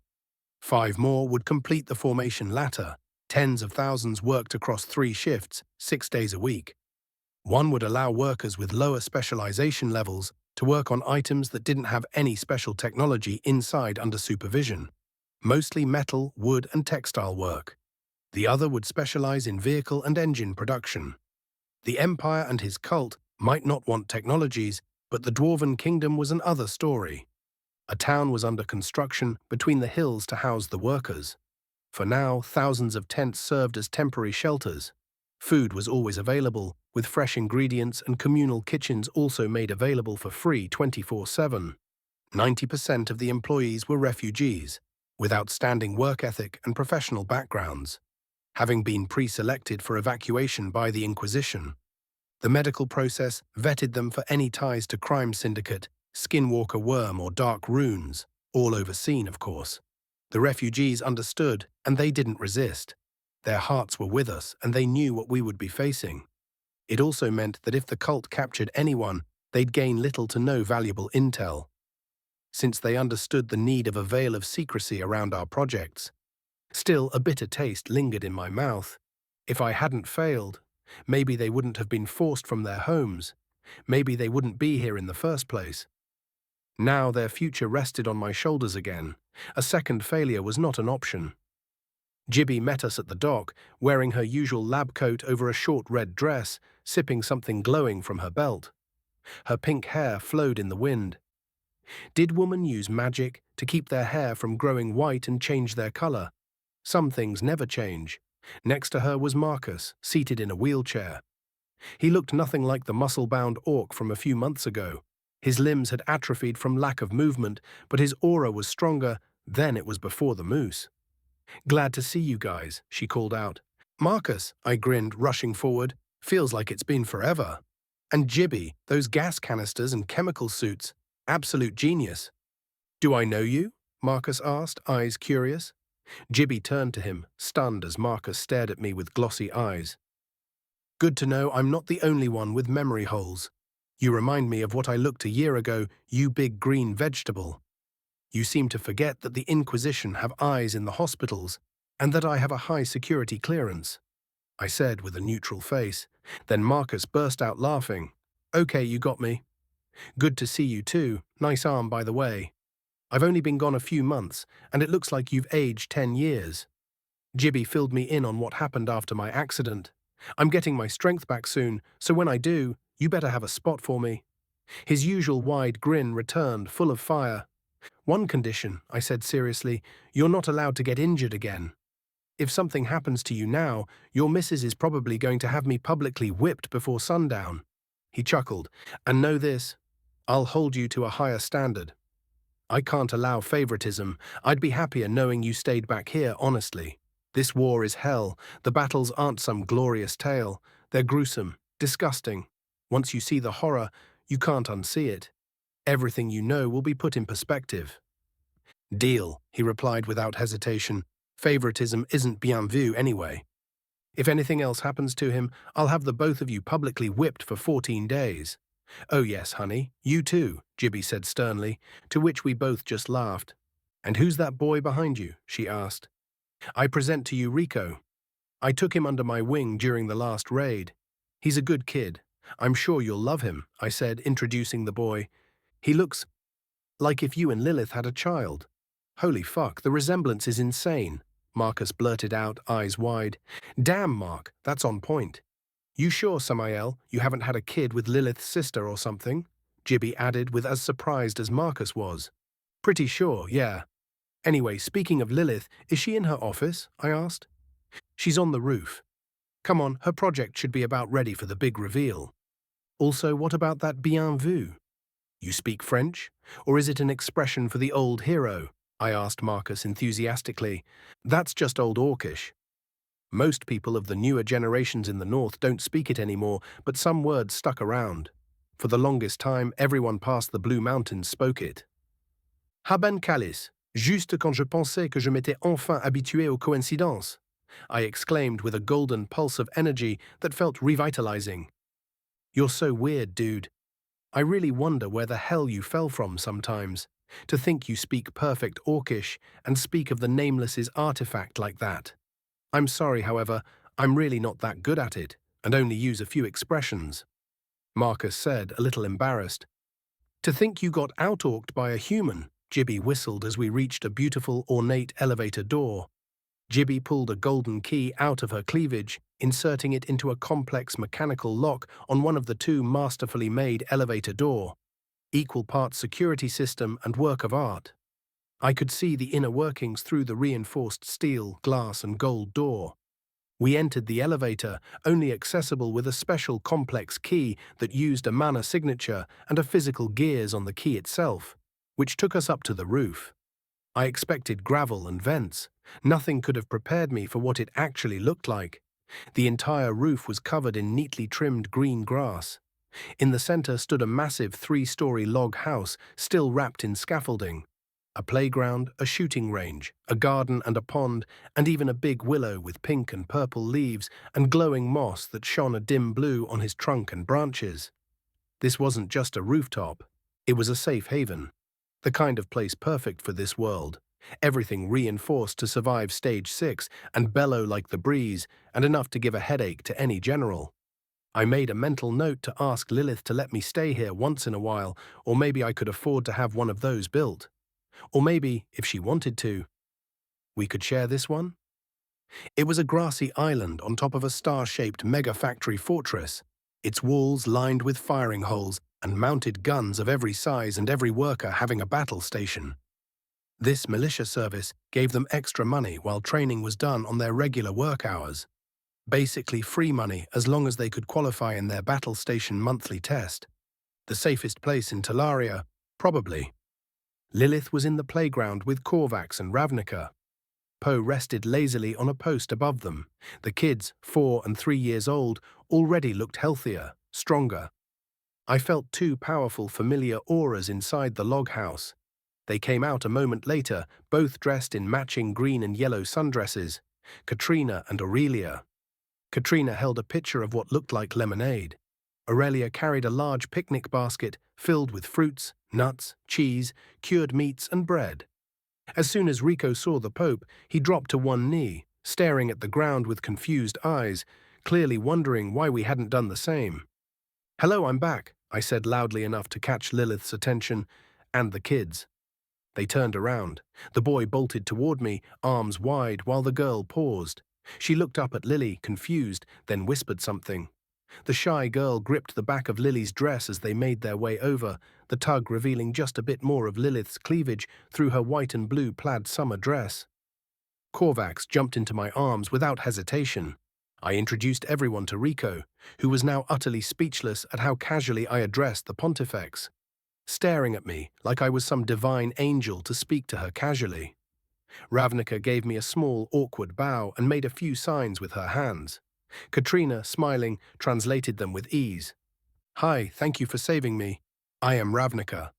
A: 5 more would complete the formation latter. Tens of thousands worked across 3 shifts, 6 days a week. One would allow workers with lower specialization levels to work on items that didn't have any special technology inside under supervision, mostly metal, wood, and textile work. The other would specialize in vehicle and engine production. The Empire and his cult might not want technologies, but the Dwarven Kingdom was another story. A town was under construction between the hills to house the workers. For now, thousands of tents served as temporary shelters. Food was always available, with fresh ingredients, and communal kitchens also made available for free 24/7. 90% of the employees were refugees, with outstanding work ethic and professional backgrounds, having been pre-selected for evacuation by the Inquisition. The medical process vetted them for any ties to crime syndicate, skinwalker worm, or dark runes, all overseen, of course. The refugees understood, and they didn't resist. Their hearts were with us, and they knew what we would be facing. It also meant that if the cult captured anyone, they'd gain little to no valuable intel, since they understood the need of a veil of secrecy around our projects. Still, a bitter taste lingered in my mouth. If I hadn't failed, maybe they wouldn't have been forced from their homes. Maybe they wouldn't be here in the first place. Now their future rested on my shoulders again. A second failure was not an option. Gibby met us at the dock, wearing her usual lab coat over a short red dress, sipping something glowing from her belt. Her pink hair flowed in the wind. Did women use magic to keep their hair from growing white and change their color? Some things never change. Next to her was Marcus, seated in a wheelchair. He looked nothing like the muscle-bound orc from a few months ago. His limbs had atrophied from lack of movement, but his aura was stronger than it was before the moose. "Glad to see you guys," she called out. "Marcus," I grinned, rushing forward. "Feels like it's been forever." "And Gibby, those gas canisters and chemical suits. Absolute genius." "Do I know you?" Marcus asked, eyes curious. Gibby turned to him, stunned as Marcus stared at me with glossy eyes. "Good to know I'm not the only one with memory holes. You remind me of what I looked a year ago, you big green vegetable. You seem to forget that the Inquisition have eyes in the hospitals, and that I have a high security clearance," I said with a neutral face. Then Marcus burst out laughing. "Okay, you got me. Good to see you too. Nice arm, by the way. I've only been gone a few months, and it looks like you've aged 10 years. Gibby filled me in on what happened after my accident. I'm getting my strength back soon, so when I do, you better have a spot for me." His usual wide grin returned, full of fire. "One condition," I said seriously, "you're not allowed to get injured again. If something happens to you now, your missus is probably going to have me publicly whipped before sundown." He chuckled. "And know this, I'll hold you to a higher standard. I can't allow favoritism. I'd be happier knowing you stayed back here, honestly. This war is hell. The battles aren't some glorious tale. They're gruesome, disgusting. Once you see the horror, you can't unsee it. Everything you know will be put in perspective." "Deal," he replied without hesitation. "Favoritism isn't bien vu anyway. If anything else happens to him, I'll have the both of you publicly whipped for 14 days. "Oh yes, honey, you too," Gibby said sternly, to which we both just laughed. "And who's that boy behind you?" she asked. "I present to you Rico. I took him under my wing during the last raid. He's a good kid. I'm sure you'll love him," I said, introducing the boy. "He looks like if you and Lilith had a child." "Holy fuck, the resemblance is insane," Marcus blurted out, eyes wide. "Damn, Mark, that's on point. You sure, Samael, you haven't had a kid with Lilith's sister or something? Gibby added with as surprised as Marcus was. Pretty sure, yeah. Anyway, speaking of Lilith, is she in her office? I asked. She's on the roof. Come on, her project should be about ready for the big reveal. Also, what about that bien vu? You speak French? Or is it an expression for the old hero? I asked Marcus enthusiastically. That's just old Orcish. Most people of the newer generations in the north don't speak it anymore, but some words stuck around. For the longest time, everyone past the Blue Mountains spoke it. Haben Kalis, juste quand je pensais que je m'étais enfin habitué aux coïncidences, I exclaimed with a golden pulse of energy that felt revitalizing. You're so weird, dude. I really wonder where the hell you fell from sometimes. To think you speak perfect Orcish and speak of the Nameless's artifact like that. I'm sorry, however, I'm really not that good at it, and only use a few expressions. Marcus said, a little embarrassed. To think you got out-orced by a human, Gibby whistled as we reached a beautiful, ornate elevator door. Gibby pulled a golden key out of her cleavage, inserting it into a complex mechanical lock on one of the two masterfully made elevator door, equal parts security system and work of art. I could see the inner workings through the reinforced steel, glass, and gold door. We entered the elevator, only accessible with a special complex key that used a mana signature and a physical gears on the key itself, which took us up to the roof. I expected gravel and vents. Nothing could have prepared me for what it actually looked like. The entire roof was covered in neatly trimmed green grass. In the center stood a massive 3-story log house, still wrapped in scaffolding. A playground, a shooting range, a garden and a pond, and even a big willow with pink and purple leaves and glowing moss that shone a dim blue on his trunk and branches. This wasn't just a rooftop. It was a safe haven. The kind of place perfect for this world. Everything reinforced to survive Stage 6 and bellow like the breeze, and enough to give a headache to any general. I made a mental note to ask Lilith to let me stay here once in a while, or maybe I could afford to have one of those built. Or maybe, if she wanted to, we could share this one? It was a grassy island on top of a star-shaped mega-factory fortress, its walls lined with firing holes and mounted guns of every size and every worker having a battle station. This militia service gave them extra money while training was done on their regular work hours. Basically free money as long as they could qualify in their battle station monthly test. The safest place in Talaria, probably. Lilith was in the playground with Korvax and Ravnica. Poe rested lazily on a post above them. The kids, 4 and 3 years old, already looked healthier, stronger. I felt 2 powerful familiar auras inside the log house. They came out a moment later, both dressed in matching green and yellow sundresses, Katrina and Aurelia. Katrina held a pitcher of what looked like lemonade. Aurelia carried a large picnic basket filled with fruits, nuts, cheese, cured meats, and bread. As soon as Rico saw the Pope, he dropped to one knee, staring at the ground with confused eyes, clearly wondering why we hadn't done the same. "Hello, I'm back," I said loudly enough to catch Lilith's attention, and the kids. They turned around. The boy bolted toward me, arms wide, while the girl paused. She looked up at Lily, confused, then whispered something. The shy girl gripped the back of Lily's dress as they made their way over, the tug revealing just a bit more of Lilith's cleavage through her white and blue plaid summer dress. Korvax jumped into my arms without hesitation. I introduced everyone to Rico, who was now utterly speechless at how casually I addressed the Pontifex, staring at me like I was some divine angel to speak to her casually. Ravnica gave me a small, awkward bow and made a few signs with her hands. Katrina, smiling, translated them with ease. "Hi, thank you for saving me. I am Ravnica."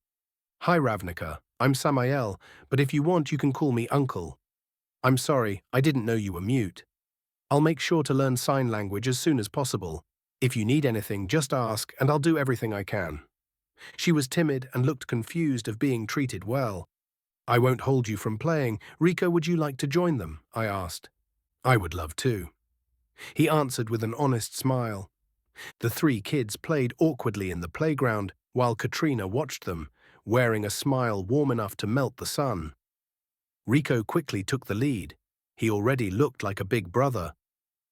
A: "Hi, Ravnica. I'm Samael, but if you want, you can call me Uncle." "I'm sorry, I didn't know you were mute. I'll make sure to learn sign language as soon as possible. If you need anything, just ask, and I'll do everything I can." She was timid and looked confused of being treated well. "I won't hold you from playing. Rico, would you like to join them?" I asked. "I would love to." He answered with an honest smile. The 3 kids played awkwardly in the playground while Katrina watched them, wearing a smile warm enough to melt the sun. Rico quickly took the lead. He already looked like a big brother.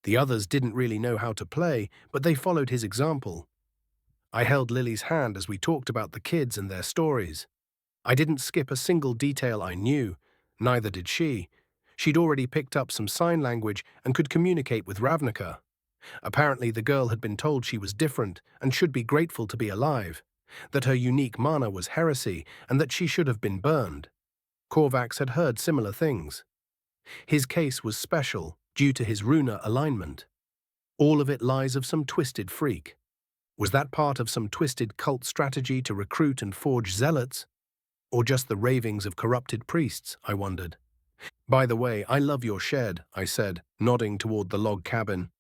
A: The others didn't really know how to play, but they followed his example. I held Lily's hand as we talked about the kids and their stories. I didn't skip a single detail I knew, neither did she. She'd already picked up some sign language and could communicate with Ravnica. Apparently the girl had been told she was different and should be grateful to be alive, that her unique mana was heresy and that she should have been burned. Korvax had heard similar things. His case was special due to his runa alignment. All of it lies of some twisted freak. Was that part of some twisted cult strategy to recruit and forge zealots? Or just the ravings of corrupted priests, I wondered. By the way, I love your shed, I said, nodding toward the log cabin.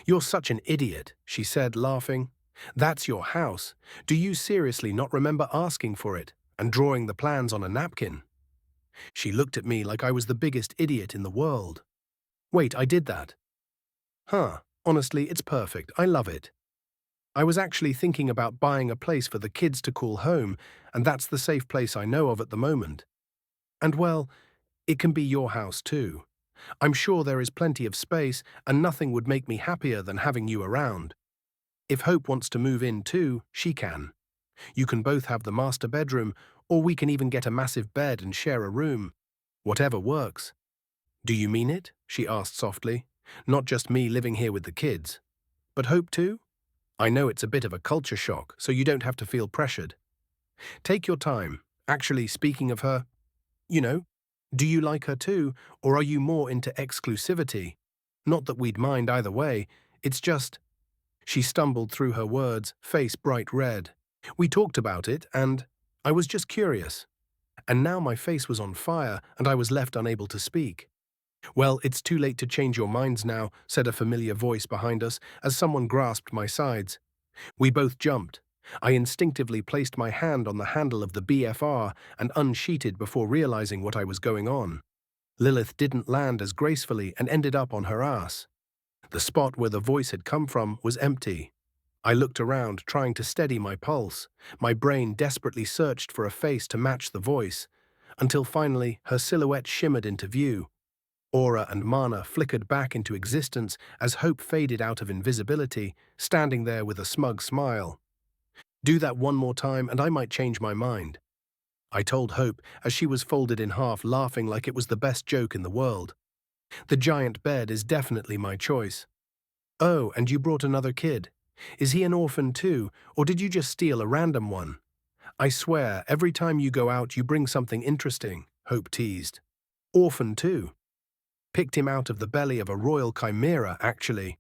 A: You're such an idiot, she said, laughing. That's your house. Do you seriously not remember asking for it and drawing the plans on a napkin? She looked at me like I was the biggest idiot in the world. Wait, I did that. Huh, honestly, it's perfect. I love it. I was actually thinking about buying a place for the kids to call home, and that's the safe place I know of at the moment. And well, it can be your house too. I'm sure there is plenty of space, and nothing would make me happier than having you around. If Hope wants to move in too, she can. You can both have the master bedroom, or we can even get a massive bed and share a room. Whatever works. Do you mean it? She asked softly. Not just me living here with the kids. But Hope too? I know it's a bit of a culture shock, so you don't have to feel pressured. Take your time. Actually, speaking of her, do you like her too, or are you more into exclusivity? Not that we'd mind either way, it's just… She stumbled through her words, face bright red. We talked about it, and I was just curious. And now my face was on fire, and I was left unable to speak. Well, it's too late to change your minds now, said a familiar voice behind us, as someone grasped my sides. We both jumped. I instinctively placed my hand on the handle of the BFR and unsheeted before realizing what I was going on. Lilith didn't land as gracefully and ended up on her ass. The spot where the voice had come from was empty. I looked around, trying to steady my pulse. My brain desperately searched for a face to match the voice, until finally her silhouette shimmered into view. Aura and mana flickered back into existence as Hope faded out of invisibility, standing there with a smug smile. Do that one more time and I might change my mind, I told Hope as she was folded in half, laughing like it was the best joke in the world. The giant bed is definitely my choice. Oh, and you brought another kid. Is he an orphan too, or did you just steal a random one? I swear, every time you go out you bring something interesting, Hope teased. Orphan too. Picked him out of the belly of a royal chimera, actually.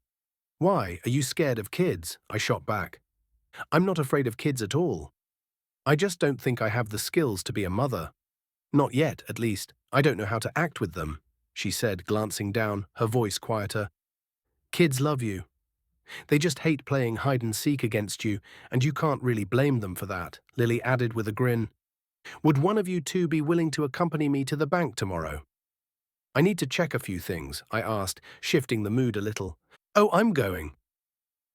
A: Why, are you scared of kids? I shot back. I'm not afraid of kids at all. I just don't think I have the skills to be a mother. Not yet, at least. I don't know how to act with them, she said, glancing down, her voice quieter. Kids love you. They just hate playing hide-and-seek against you, and you can't really blame them for that, Lily added with a grin. Would one of you two be willing to accompany me to the bank tomorrow? I need to check a few things, I asked, shifting the mood a little. Oh, I'm going.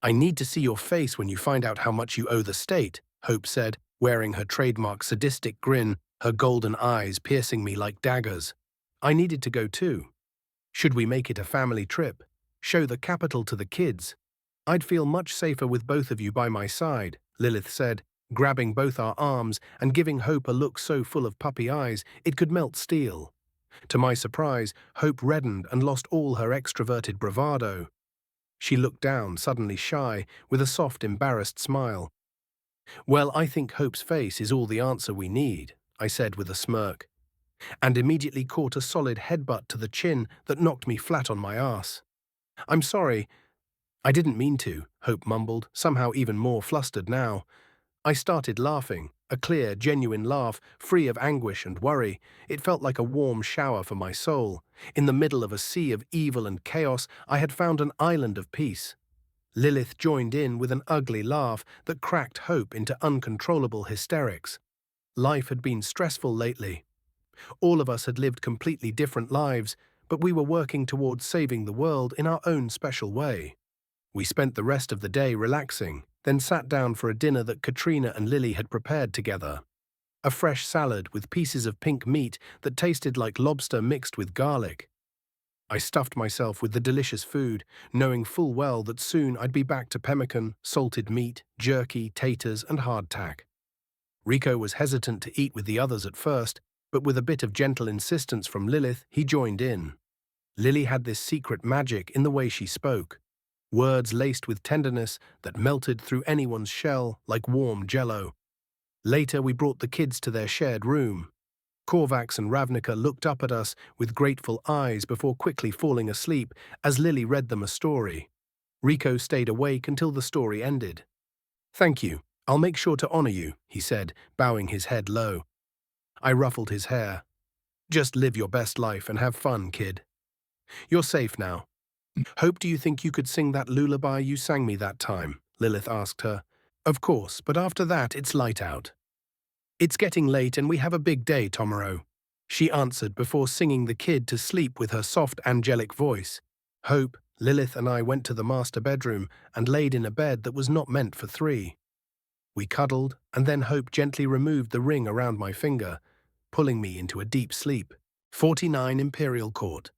A: I need to see your face when you find out how much you owe the state, Hope said, wearing her trademark sadistic grin, her golden eyes piercing me like daggers. I needed to go too. Should we make it a family trip? Show the capital to the kids? I'd feel much safer with both of you by my side, Lilith said, grabbing both our arms and giving Hope a look so full of puppy eyes it could melt steel. To my surprise, Hope reddened and lost all her extroverted bravado. She looked down, suddenly shy, with a soft, embarrassed smile. Well, I think Hope's face is all the answer we need, I said with a smirk, and immediately caught a solid headbutt to the chin that knocked me flat on my ass. I'm sorry. I didn't mean to, Hope mumbled, somehow even more flustered now. I started laughing, a clear, genuine laugh, free of anguish and worry. It felt like a warm shower for my soul. In the middle of a sea of evil and chaos, I had found an island of peace. Lilith joined in with an ugly laugh that cracked Hope into uncontrollable hysterics. Life had been stressful lately. All of us had lived completely different lives, but we were working towards saving the world in our own special way. We spent the rest of the day relaxing, then sat down for a dinner that Katrina and Lily had prepared together. A fresh salad with pieces of pink meat that tasted like lobster mixed with garlic. I stuffed myself with the delicious food, knowing full well that soon I'd be back to pemmican, salted meat, jerky, taters, and hardtack. Rico was hesitant to eat with the others at first, but with a bit of gentle insistence from Lilith, he joined in. Lily had this secret magic in the way she spoke, words laced with tenderness that melted through anyone's shell like warm jello. Later, we brought the kids to their shared room. Korvax and Ravnica looked up at us with grateful eyes before quickly falling asleep as Lily read them a story. Rico stayed awake until the story ended. "Thank you. I'll make sure to honor you," he said, bowing his head low. I ruffled his hair. "Just live your best life and have fun, kid. You're safe now." "Hope, do you think you could sing that lullaby you sang me that time?" Lilith asked her. "Of course, but after that it's light out." "It's getting late and we have a big day tomorrow," she answered before singing the kid to sleep with her soft angelic voice. Hope, Lilith and I went to the master bedroom and laid in a bed that was not meant for three. We cuddled, and then Hope gently removed the ring around my finger, pulling me into a deep sleep. 49 Imperial Court.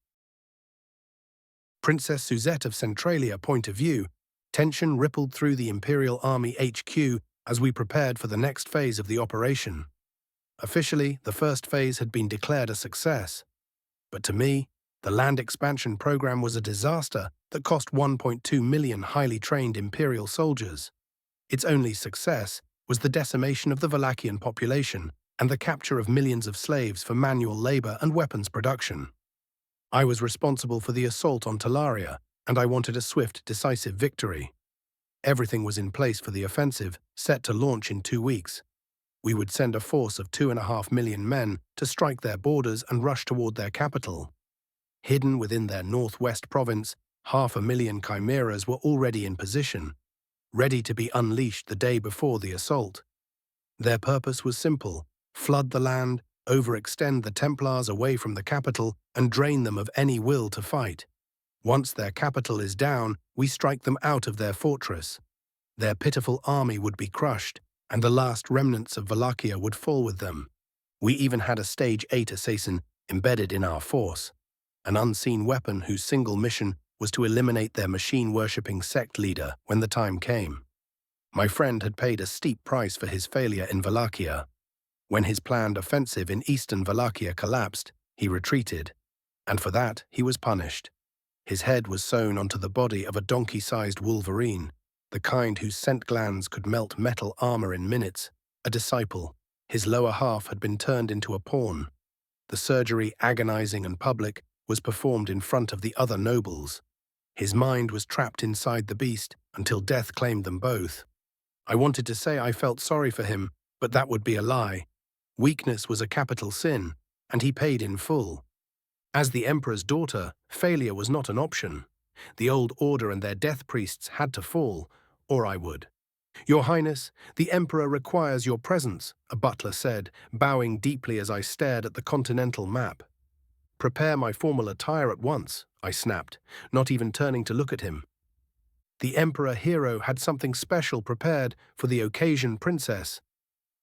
A: Princess Suzette of Centralia point of view, tension rippled through the Imperial Army HQ as we prepared for the next phase of the operation. Officially, the first phase had been declared a success. But to me, the land expansion program was a disaster that cost 1.2 million highly trained Imperial soldiers. Its only success was the decimation of the Valachian population and the capture of millions of slaves for manual labor and weapons production. I was responsible for the assault on Talaria, and I wanted a swift, decisive victory. Everything was in place for the offensive, set to launch in 2 weeks. We would send a force of 2.5 million men to strike their borders and rush toward their capital. Hidden within their northwest province, 500,000 chimeras were already in position, ready to be unleashed the day before the assault. Their purpose was simple: flood the land, overextend the Templars away from the capital, and drain them of any will to fight. Once their capital is down, we strike them out of their fortress. Their pitiful army would be crushed, and the last remnants of Wallachia would fall with them. We even had a Stage 8 assassin embedded in our force, an unseen weapon whose single mission was to eliminate their machine-worshipping sect leader when the time came. My friend had paid a steep price for his failure in Wallachia. When his planned offensive in eastern Wallachia collapsed, he retreated, and for that he was punished. His head was sewn onto the body of a donkey-sized wolverine, the kind whose scent glands could melt metal armor in minutes. A disciple, his lower half had been turned into a pawn. The surgery, agonizing and public, was performed in front of the other nobles. His mind was trapped inside the beast until death claimed them both. I wanted to say I felt sorry for him, but that would be a lie. Weakness was a capital sin, and he paid in full. As the Emperor's daughter, failure was not an option. The old order and their death priests had to fall, or I would. "Your Highness, the Emperor requires your presence," a butler said, bowing deeply as I stared at the continental map. "Prepare my formal attire at once," I snapped, not even turning to look at him. The Emperor Hero had something special prepared for the occasion, Princess.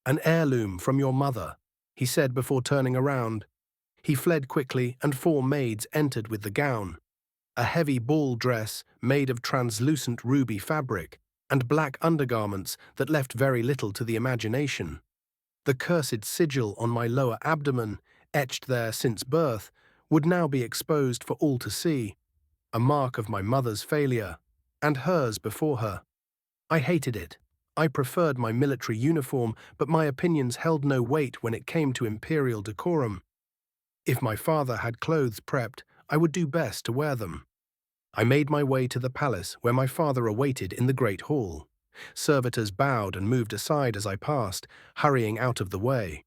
A: "An heirloom from your mother," he said before turning around. He fled quickly, and 4 maids entered with the gown. A heavy ball dress made of translucent ruby fabric, and black undergarments that left very little to the imagination. The cursed sigil on my lower abdomen, etched there since birth, would now be exposed for all to see, a mark of my mother's failure, and hers before her. I hated it. I preferred my military uniform, but my opinions held no weight when it came to imperial decorum. If my father had clothes prepped, I would do best to wear them. I made my way to the palace where my father awaited in the great hall. Servitors bowed and moved aside as I passed, hurrying out of the way.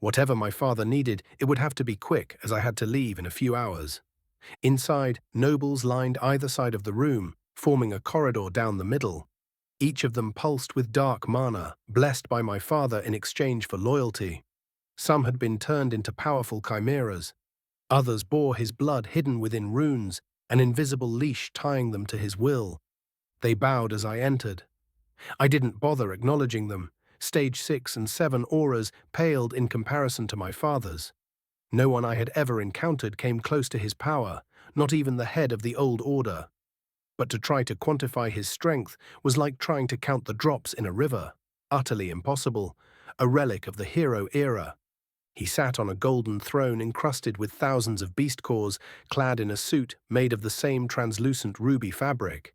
A: Whatever my father needed, it would have to be quick, as I had to leave in a few hours. Inside, nobles lined either side of the room, forming a corridor down the middle. Each of them pulsed with dark mana, blessed by my father in exchange for loyalty. Some had been turned into powerful chimeras. Others bore his blood hidden within runes, an invisible leash tying them to his will. They bowed as I entered. I didn't bother acknowledging them. Stage 6 and 7 auras paled in comparison to my father's. No one I had ever encountered came close to his power, not even the head of the old order. But to try to quantify his strength was like trying to count the drops in a river. Utterly impossible, a relic of the hero era. He sat on a golden throne encrusted with thousands of beast cores, clad in a suit made of the same translucent ruby fabric.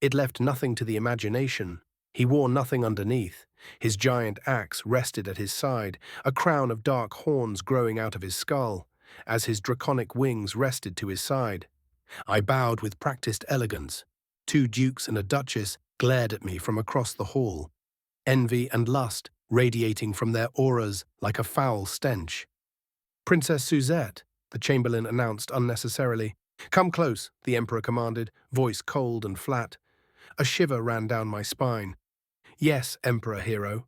A: It left nothing to the imagination. He wore nothing underneath. His giant axe rested at his side, a crown of dark horns growing out of his skull, as his draconic wings rested to his side. I bowed with practiced elegance. Two dukes and a duchess glared at me from across the hall, envy and lust radiating from their auras like a foul stench. "Princess Suzette," the chamberlain announced unnecessarily. "Come close," the emperor commanded, voice cold and flat. A shiver ran down my spine. "Yes, Emperor Hero,"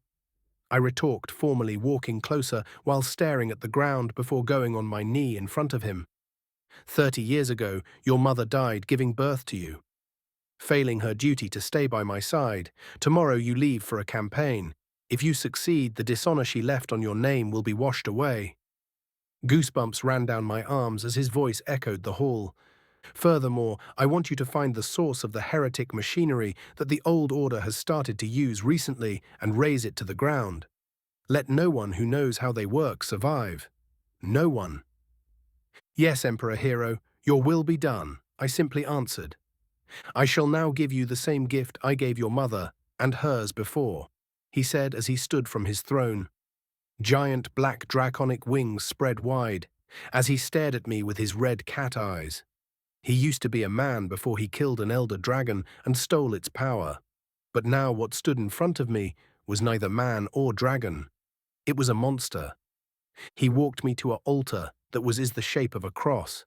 A: I retorted, formally walking closer while staring at the ground before going on my knee in front of him. 30 years ago, your mother died giving birth to you. Failing her duty to stay by my side, tomorrow you leave for a campaign. If you succeed, the dishonor she left on your name will be washed away. Goosebumps ran down my arms as his voice echoed the hall. Furthermore, I want you to find the source of the heretic machinery that the old order has started to use recently and raze it to the ground. Let no one who knows how they work survive. No one. "Yes, Emperor Hero, your will be done," I simply answered. "I shall now give you the same gift I gave your mother, and hers before," he said as he stood from his throne. Giant black draconic wings spread wide, as he stared at me with his red cat eyes. He used to be a man before he killed an elder dragon and stole its power. But now what stood in front of me was neither man or dragon. It was a monster. He walked me to an altar that was the shape of a cross.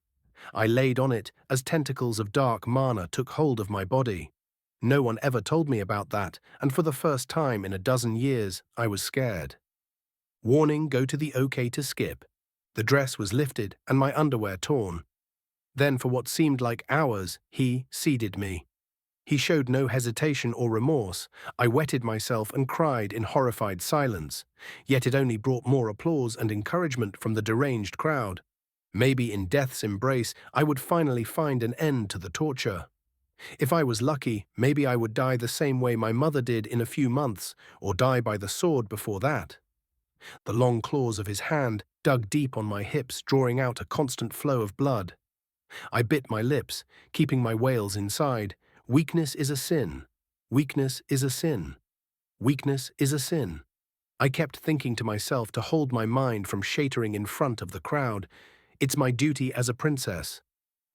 A: I laid on it as tentacles of dark mana took hold of my body. No one ever told me about that, and for the first time in a dozen years, I was scared. Warning, go to the OK to skip. The dress was lifted and my underwear torn. Then, for what seemed like hours, he seeded me. He showed no hesitation or remorse. I wetted myself and cried in horrified silence. Yet it only brought more applause and encouragement from the deranged crowd. Maybe in death's embrace, I would finally find an end to the torture. If I was lucky, maybe I would die the same way my mother did in a few months, or die by the sword before that. The long claws of his hand dug deep on my hips, drawing out a constant flow of blood. I bit my lips, keeping my wails inside. Weakness is a sin. Weakness is a sin. Weakness is a sin. I kept thinking to myself to hold my mind from shattering in front of the crowd. It's my duty as a princess.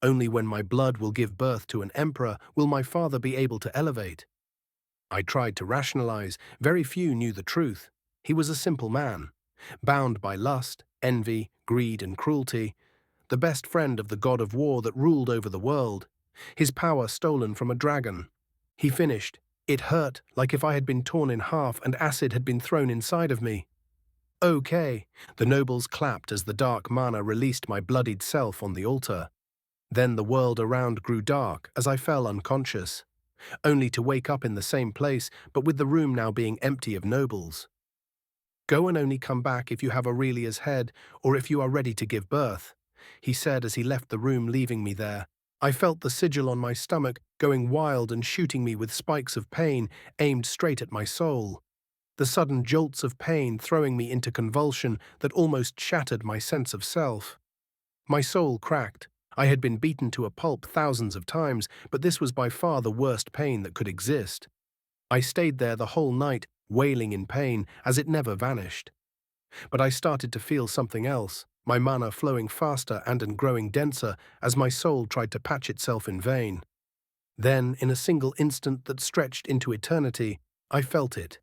A: Only when my blood will give birth to an emperor will my father be able to elevate. I tried to rationalize. Very few knew the truth. He was a simple man, bound by lust, envy, greed, and cruelty, the best friend of the god of war that ruled over the world, his power stolen from a dragon. He finished. It hurt, like if I had been torn in half and acid had been thrown inside of me. "Okay," the nobles clapped as the dark mana released my bloodied self on the altar. Then the world around grew dark as I fell unconscious, only to wake up in the same place, but with the room now being empty of nobles. "Go and only come back if you have Aurelia's head or if you are ready to give birth," he said as he left the room, leaving me there. I felt the sigil on my stomach going wild and shooting me with spikes of pain aimed straight at my soul. The sudden jolts of pain throwing me into convulsion that almost shattered my sense of self. My soul cracked. I had been beaten to a pulp thousands of times, but this was by far the worst pain that could exist. I stayed there the whole night, wailing in pain as it never vanished. But I started to feel something else, my mana flowing faster and growing denser as my soul tried to patch itself in vain. Then, in a single instant that stretched into eternity, I felt it,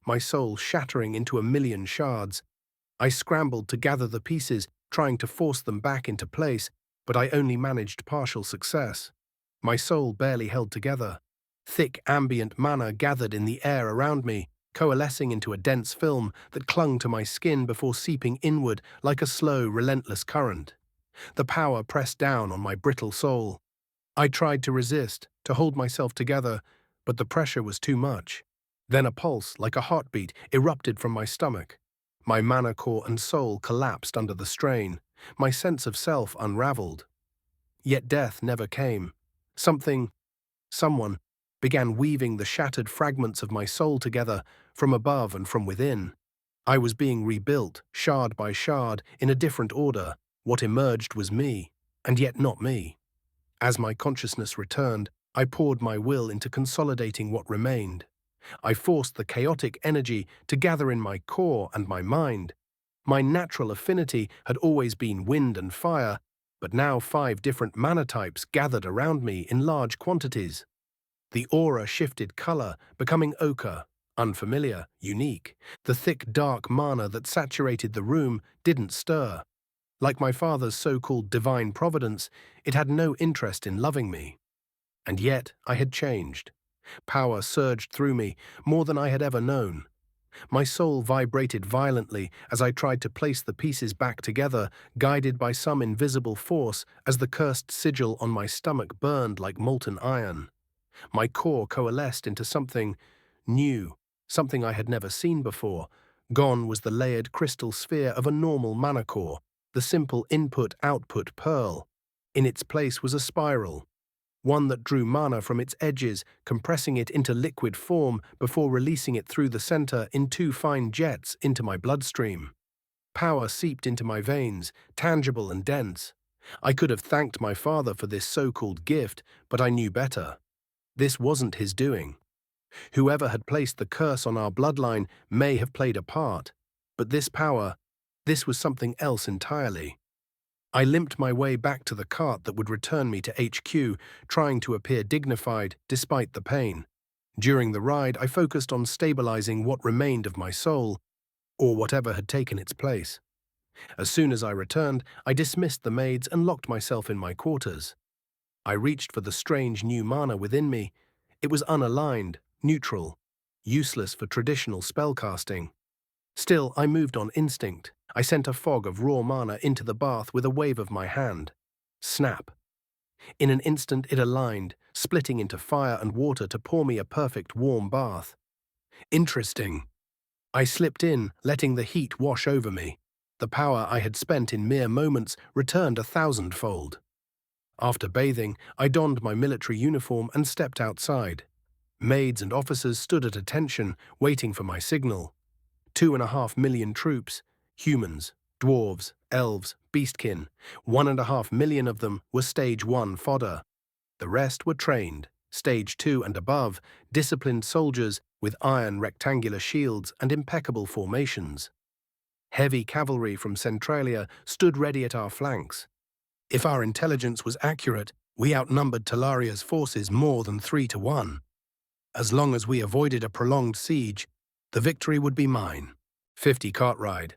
A: my soul shattering into a million shards. I scrambled to gather the pieces, trying to force them back into place, but I only managed partial success. My soul barely held together. Thick ambient mana gathered in the air around me, coalescing into a dense film that clung to my skin before seeping inward like a slow, relentless current. The power pressed down on my brittle soul. I tried to resist, to hold myself together, but the pressure was too much. Then a pulse, like a heartbeat, erupted from my stomach. My mana core and soul collapsed under the strain. My sense of self unraveled. Yet death never came. Someone, began weaving the shattered fragments of my soul together from above and from within. I was being rebuilt, shard by shard, in a different order. What emerged was me, and yet not me. As my consciousness returned, I poured my will into consolidating what remained. I forced the chaotic energy to gather in my core and my mind. My natural affinity had always been wind and fire, but now 5 different mana types gathered around me in large quantities. The aura shifted color, becoming ochre, unfamiliar, unique. The thick, dark mana that saturated the room didn't stir. Like my father's so-called divine providence, it had no interest in loving me. And yet I had changed. Power surged through me, more than I had ever known. My soul vibrated violently as I tried to place the pieces back together, guided by some invisible force as the cursed sigil on my stomach burned like molten iron. My core coalesced into something new, something I had never seen before. Gone was the layered crystal sphere of a normal mana core, the simple input-output pearl. In its place was a spiral, one that drew mana from its edges, compressing it into liquid form before releasing it through the center in 2 fine jets into my bloodstream. Power seeped into my veins, tangible and dense. I could have thanked my father for this so-called gift, but I knew better. This wasn't his doing. Whoever had placed the curse on our bloodline may have played a part, but this power, this was something else entirely. I limped my way back to the cart that would return me to HQ, trying to appear dignified despite the pain. During the ride, I focused on stabilizing what remained of my soul, or whatever had taken its place. As soon as I returned, I dismissed the maids and locked myself in my quarters. I reached for the strange new mana within me. It was unaligned, neutral, useless for traditional spellcasting. Still, I moved on instinct. I sent a fog of raw mana into the bath with a wave of my hand. Snap. In an instant it aligned, splitting into fire and water to pour me a perfect warm bath. Interesting. I slipped in, letting the heat wash over me. The power I had spent in mere moments returned 1,000-fold. After bathing, I donned my military uniform and stepped outside. Maids and officers stood at attention, waiting for my signal. 2.5 million troops, humans, dwarves, elves, beastkin. 1.5 million of them were Stage 1 fodder. The rest were trained, Stage 2 and above, disciplined soldiers with iron rectangular shields and impeccable formations. Heavy cavalry from Centralia stood ready at our flanks. If our intelligence was accurate, we outnumbered Talaria's forces more than 3 to 1. As long as we avoided a prolonged siege, the victory would be mine. 50 cart ride.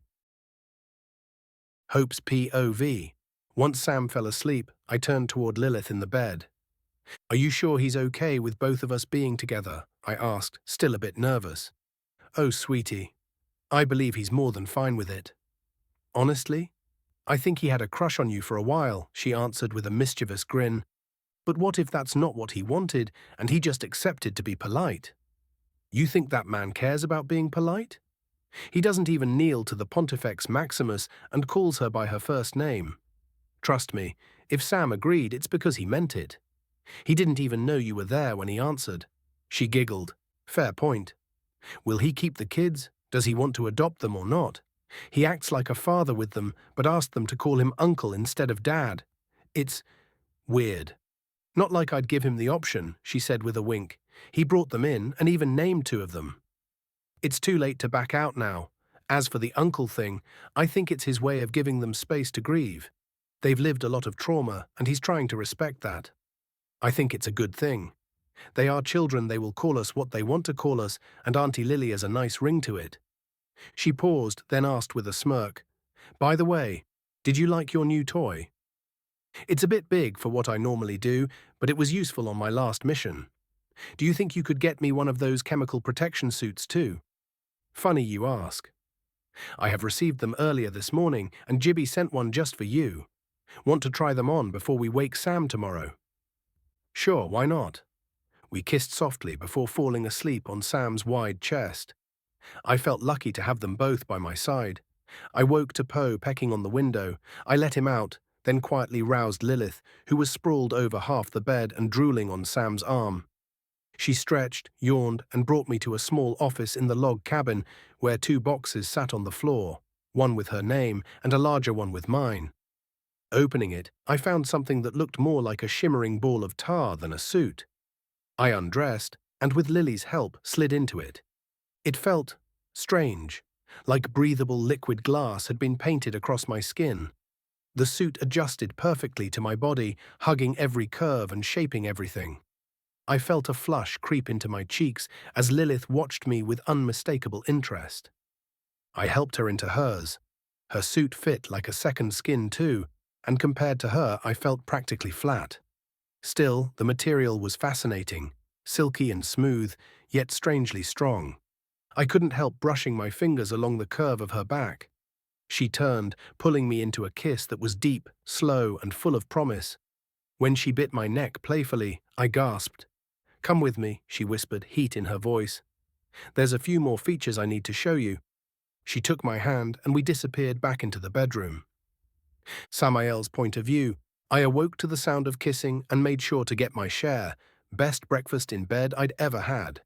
A: Hope's POV. Once Sam fell asleep, I turned toward Lilith in the bed. "Are you sure he's okay with both of us being together?" I asked, still a bit nervous. "Oh, sweetie, I believe he's more than fine with it." "Honestly? I think he had a crush on you for a while," she answered with a mischievous grin. "But what if that's not what he wanted, and he just accepted to be polite? You think that man cares about being polite? He doesn't even kneel to the Pontifex Maximus and calls her by her first name. Trust me, if Sam agreed, it's because he meant it. He didn't even know you were there when he answered." She giggled. "Fair point. Will he keep the kids? Does he want to adopt them or not? He acts like a father with them, but asked them to call him uncle instead of dad. It's weird. Not like I'd give him the option," she said with a wink. "He brought them in and even named 2 of them. It's too late to back out now. As for the uncle thing, I think it's his way of giving them space to grieve. They've lived a lot of trauma, and he's trying to respect that. I think it's a good thing. They are children, they will call us what they want to call us, and Auntie Lily has a nice ring to it." She paused, then asked with a smirk, "By the way, did you like your new toy?" "It's a bit big for what I normally do, but it was useful on my last mission. Do you think you could get me one of those chemical protection suits too?" "Funny you ask. I have received them earlier this morning, and Jibby sent one just for you. Want to try them on before we wake Sam tomorrow?" "Sure, why not?" We kissed softly before falling asleep on Sam's wide chest. I felt lucky to have them both by my side. I woke to Poe pecking on the window. I let him out, then quietly roused Lilith, who was sprawled over half the bed and drooling on Sam's arm. She stretched, yawned, and brought me to a small office in the log cabin where two boxes sat on the floor, one with her name and a larger one with mine. Opening it, I found something that looked more like a shimmering ball of tar than a suit. I undressed, and with Lily's help slid into it. It felt strange, like breathable liquid glass had been painted across my skin. The suit adjusted perfectly to my body, hugging every curve and shaping everything. I felt a flush creep into my cheeks as Lilith watched me with unmistakable interest. I helped her into hers. Her suit fit like a second skin too, and compared to her I felt practically flat. Still, the material was fascinating, silky and smooth, yet strangely strong. I couldn't help brushing my fingers along the curve of her back. She turned, pulling me into a kiss that was deep, slow, and full of promise. When she bit my neck playfully, I gasped. "Come with me," she whispered, heat in her voice. "There's a few more features I need to show you." She took my hand and we disappeared back into the bedroom. Samael's point of view. I awoke to the sound of kissing and made sure to get my share. Best breakfast in bed I'd ever had.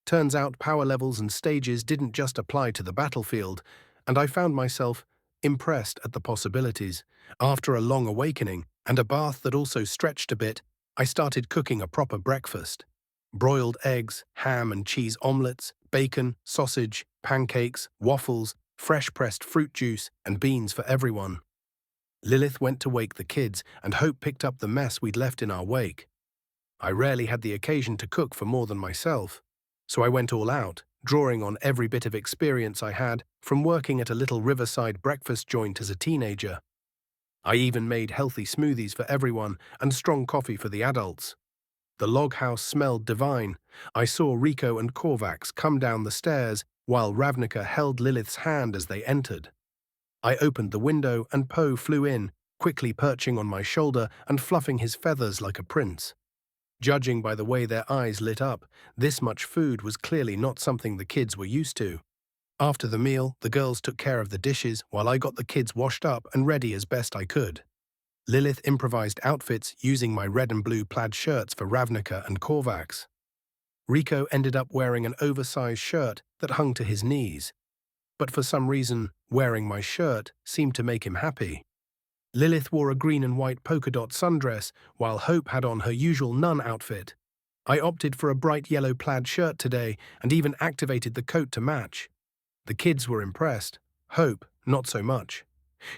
A: Turns out power levels and stages didn't just apply to the battlefield, and I found myself impressed at the possibilities. After a long awakening and a bath that also stretched a bit, I started cooking a proper breakfast. Broiled eggs, ham and cheese omelets, bacon, sausage, pancakes, waffles, fresh pressed fruit juice, and beans for everyone. Lilith went to wake the kids, and Hope picked up the mess we'd left in our wake. I rarely had the occasion to cook for more than myself, so I went all out, drawing on every bit of experience I had from working at a little riverside breakfast joint as a teenager. I even made healthy smoothies for everyone and strong coffee for the adults. The log house smelled divine. I saw Rico and Korvax come down the stairs while Ravnica held Lilith's hand as they entered. I opened the window and Poe flew in, quickly perching on my shoulder and fluffing his feathers like a prince. Judging by the way their eyes lit up, this much food was clearly not something the kids were used to. After the meal, the girls took care of the dishes while I got the kids washed up and ready as best I could. Lilith improvised outfits using my red and blue plaid shirts for Ravnica and Korvax. Rico ended up wearing an oversized shirt that hung to his knees, but for some reason, wearing my shirt seemed to make him happy. Lilith wore a green and white polka dot sundress, while Hope had on her usual nun outfit. I opted for a bright yellow plaid shirt today and even activated the coat to match. The kids were impressed. Hope, not so much.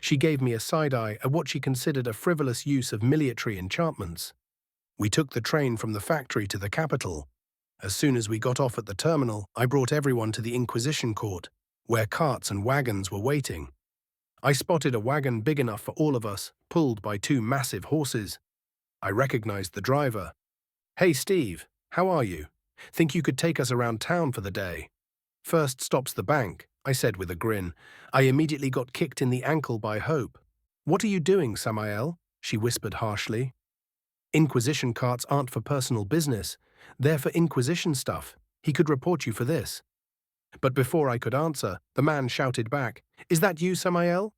A: She gave me a side-eye at what she considered a frivolous use of military enchantments. We took the train from the factory to the capital. As soon as we got off at the terminal, I brought everyone to the Inquisition Court, where carts and wagons were waiting. I spotted a wagon big enough for all of us, pulled by two massive horses. I recognized the driver. "Hey Steve, how are you? Think you could take us around town for the day?" "First stop's the bank," I said with a grin. I immediately got kicked in the ankle by Hope. "What are you doing, Samael?" she whispered harshly. "Inquisition carts aren't for personal business. They're for Inquisition stuff. He could report you for this." But before I could answer, the man shouted back, "Is that you, Samael?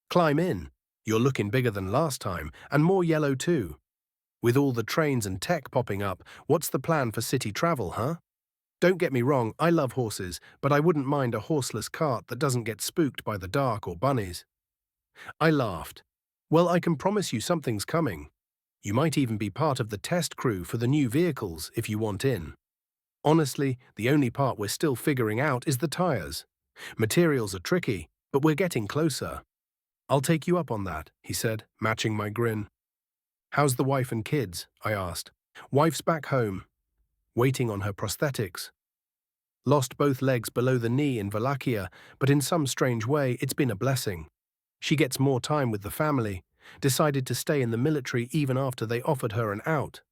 A: Climb in. You're looking bigger than last time, and more yellow too. With all the trains and tech popping up, what's the plan for city travel, huh? Don't get me wrong, I love horses, but I wouldn't mind a horseless cart that doesn't get spooked by the dark or bunnies." I laughed. "Well, I can promise you something's coming. You might even be part of the test crew for the new vehicles if you want in. Honestly, the only part we're still figuring out is the tires. Materials are tricky, but we're getting closer." "I'll take you up on that," he said, matching my grin. "How's the wife and kids?" I asked. "Wife's back home, waiting on her prosthetics. Lost both legs below the knee in Wallachia, but in some strange way it's been a blessing. She gets more time with the family, decided to stay in the military even after they offered her an out.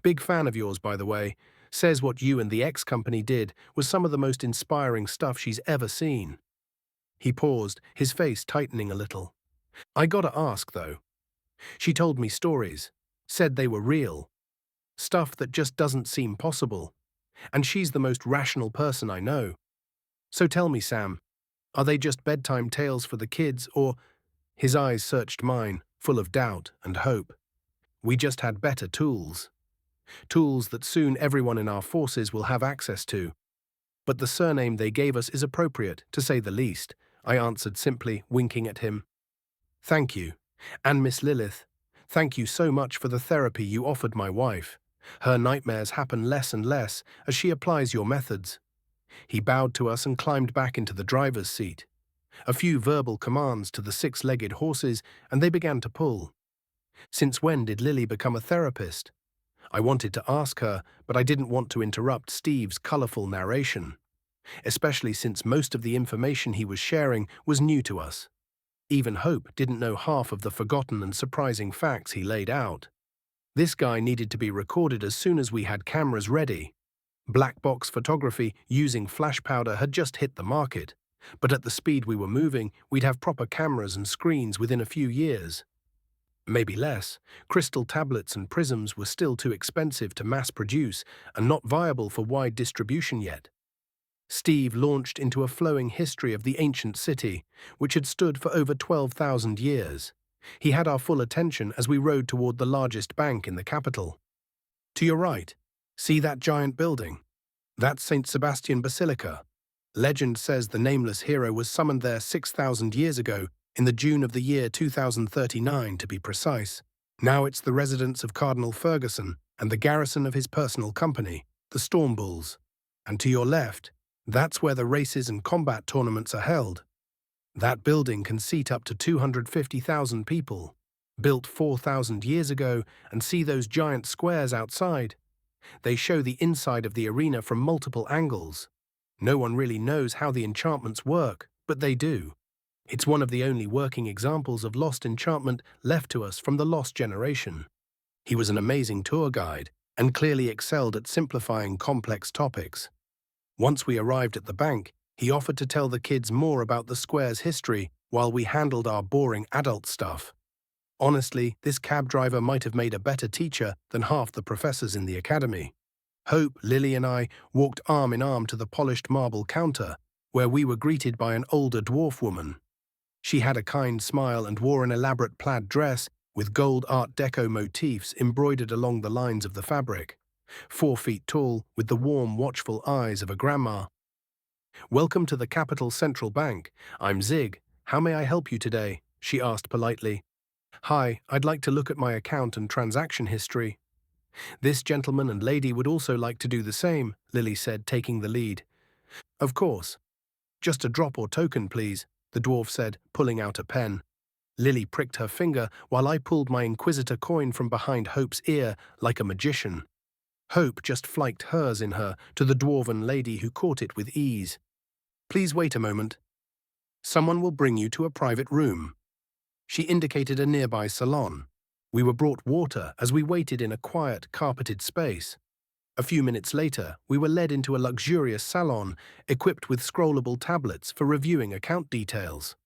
A: Big fan of yours, by the way. Says what you and the X company did was some of the most inspiring stuff she's ever seen." He paused, his face tightening a little. "I gotta ask, though. She told me stories, said they were real. Stuff that just doesn't seem possible. And she's the most rational person I know. So tell me, Sam, are they just bedtime tales for the kids, or— His eyes searched mine, full of doubt and hope. We just had better tools. Tools that soon everyone in our forces will have access to. But the surname they gave us is appropriate, to say the least, I answered simply, winking at him. Thank you. And Miss Lilith, thank you so much for the therapy you offered my wife. Her nightmares happen less and less as she applies your methods. He bowed to us and climbed back into the driver's seat. A few verbal commands to the six-legged horses, and they began to pull. Since when did Lily become a therapist? I wanted to ask her, but I didn't want to interrupt Steve's colorful narration, especially since most of the information he was sharing was new to us. Even Hope didn't know half of the forgotten and surprising facts he laid out. This guy needed to be recorded as soon as we had cameras ready. Black box photography using flash powder had just hit the market, but at the speed we were moving, we'd have proper cameras and screens within a few years. Maybe less. Crystal tablets and prisms were still too expensive to mass produce and not viable for wide distribution yet. Steve launched into a flowing history of the ancient city, which had stood for over 12,000 years. He had our full attention as we rode toward the largest bank in the capital. To your right, see that giant building? That's St. Sebastian Basilica. Legend says the nameless hero was summoned there 6,000 years ago, in the June of the year 2039 to be precise. Now it's the residence of Cardinal Ferguson and the garrison of his personal company, the Storm Bulls. And to your left, that's where the races and combat tournaments are held. That building can seat up to 250,000 people. Built 4,000 years ago, and see those giant squares outside. They show the inside of the arena from multiple angles. No one really knows how the enchantments work, but they do. It's one of the only working examples of lost enchantment left to us from the lost generation. He was an amazing tour guide, and clearly excelled at simplifying complex topics. Once we arrived at the bank, he offered to tell the kids more about the square's history while we handled our boring adult stuff. Honestly, this cab driver might have made a better teacher than half the professors in the academy. Hope, Lily, and I walked arm in arm to the polished marble counter, where we were greeted by an older dwarf woman. She had a kind smile and wore an elaborate plaid dress with gold Art Deco motifs embroidered along the lines of the fabric. 4 feet tall, with the warm, watchful eyes of a grandma. "Welcome to the Capital Central Bank. I'm Zig. How may I help you today?" she asked politely. "Hi, I'd like to look at my account and transaction history." "This gentleman and lady would also like to do the same," Lily said, taking the lead. "Of course. Just a drop or token, please," the dwarf said, pulling out a pen. Lily pricked her finger while I pulled my Inquisitor coin from behind Hope's ear like a magician. Hope just fliked hers in her to the dwarven lady who caught it with ease. "Please wait a moment. Someone will bring you to a private room." She indicated a nearby salon. We were brought water as we waited in a quiet, carpeted space. A few minutes later, we were led into a luxurious salon equipped with scrollable tablets for reviewing account details.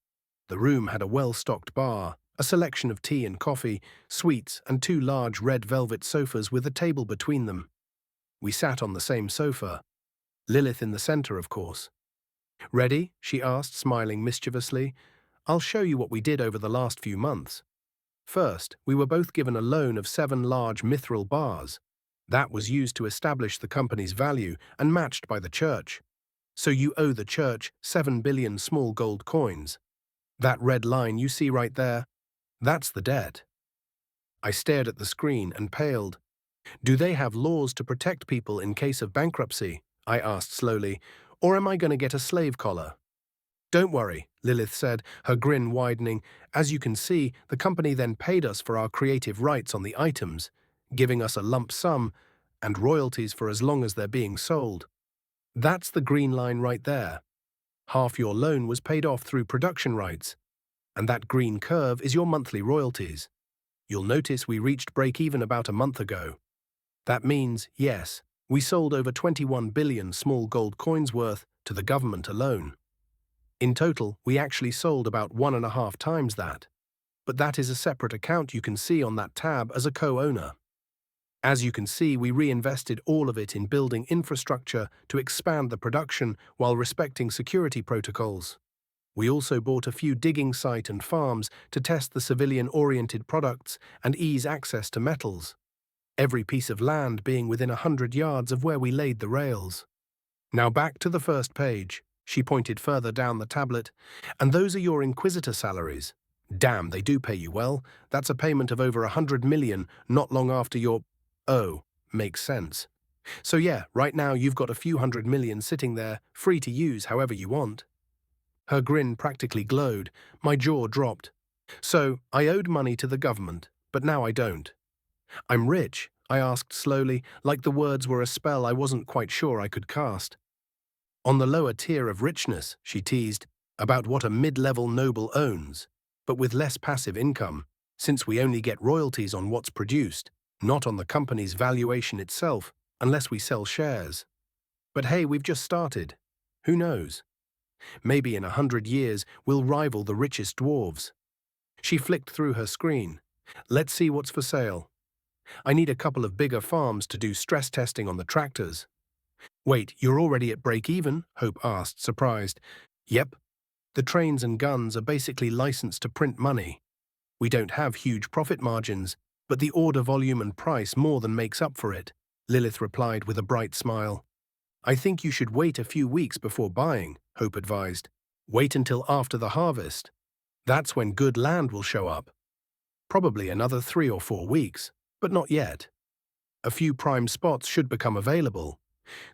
A: The room had a well-stocked bar, a selection of tea and coffee, sweets, and 2 large red velvet sofas with a table between them. We sat on the same sofa. Lilith in the center, of course. "Ready?" she asked, smiling mischievously. "I'll show you what we did over the last few months." First, we were both given a loan of 7 large mithril bars. That was used to establish the company's value and matched by the church. So you owe the church 7 billion small gold coins. That red line you see right there, that's the debt. I stared at the screen and paled. "Do they have laws to protect people in case of bankruptcy?" I asked slowly. "Or am I going to get a slave collar?" "Don't worry," Lilith said, her grin widening. "As you can see, the company then paid us for our creative rights on the items, giving us a lump sum and royalties for as long as they're being sold. That's the green line right there. Half your loan was paid off through production rights, and that green curve is your monthly royalties. You'll notice we reached break-even about a month ago. That means, yes, we sold over 21 billion small gold coins worth to the government alone. In total, we actually sold about 1.5 times that. But that is a separate account you can see on that tab as a co-owner." As you can see, we reinvested all of it in building infrastructure to expand the production while respecting security protocols. We also bought a few digging sites and farms to test the civilian-oriented products and ease access to metals, every piece of land being within 100 yards of where we laid the rails. Now back to the first page. She pointed further down the tablet. And those are your Inquisitor salaries. Damn, they do pay you well. That's a payment of over 100 million not long after your... Oh, makes sense. So yeah, right now you've got a few 100 million sitting there, free to use however you want. Her grin practically glowed. My jaw dropped. So, I owed money to the government, but now I don't. I'm rich, I asked slowly, like the words were a spell I wasn't quite sure I could cast. On the lower tier of richness, she teased, about what a mid-level noble owns, but with less passive income, since we only get royalties on what's produced, not on the company's valuation itself, unless we sell shares. But hey, we've just started. Who knows? Maybe in 100 years we'll rival the richest dwarves. She flicked through her screen. Let's see what's for sale. I need a couple of bigger farms to do stress testing on the tractors. Wait, you're already at break-even? Hope asked, surprised. Yep. The trains and guns are basically licensed to print money. We don't have huge profit margins, but the order volume and price more than makes up for it, Lilith replied with a bright smile. I think you should wait a few weeks before buying, Hope advised. Wait until after the harvest. That's when good land will show up. Probably another 3 or 4 weeks, but not yet. A few prime spots should become available.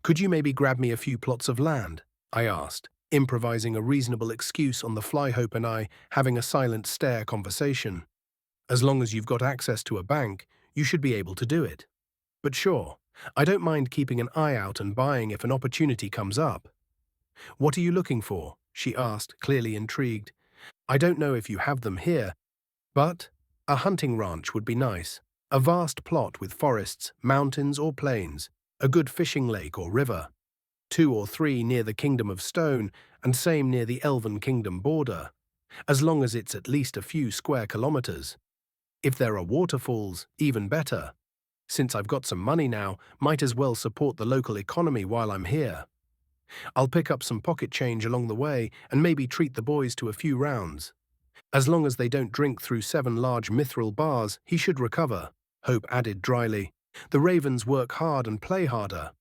A: Could you maybe grab me a few plots of land? I asked, improvising a reasonable excuse on the fly. Hope and I having a silent stare conversation. As long as you've got access to a bank, you should be able to do it. But sure, I don't mind keeping an eye out and buying if an opportunity comes up. What are you looking for? She asked, clearly intrigued. I don't know if you have them here, but a hunting ranch would be nice. A vast plot with forests, mountains or plains, a good fishing lake or river. 2 or 3 near the Kingdom of Stone, and same near the Elven Kingdom border, as long as it's at least a few square kilometers. If there are waterfalls, even better. Since I've got some money now, might as well support the local economy while I'm here. I'll pick up some pocket change along the way and maybe treat the boys to a few rounds. As long as they don't drink through 7 large mithril bars, he should recover, Hope added dryly. The ravens work hard and play harder.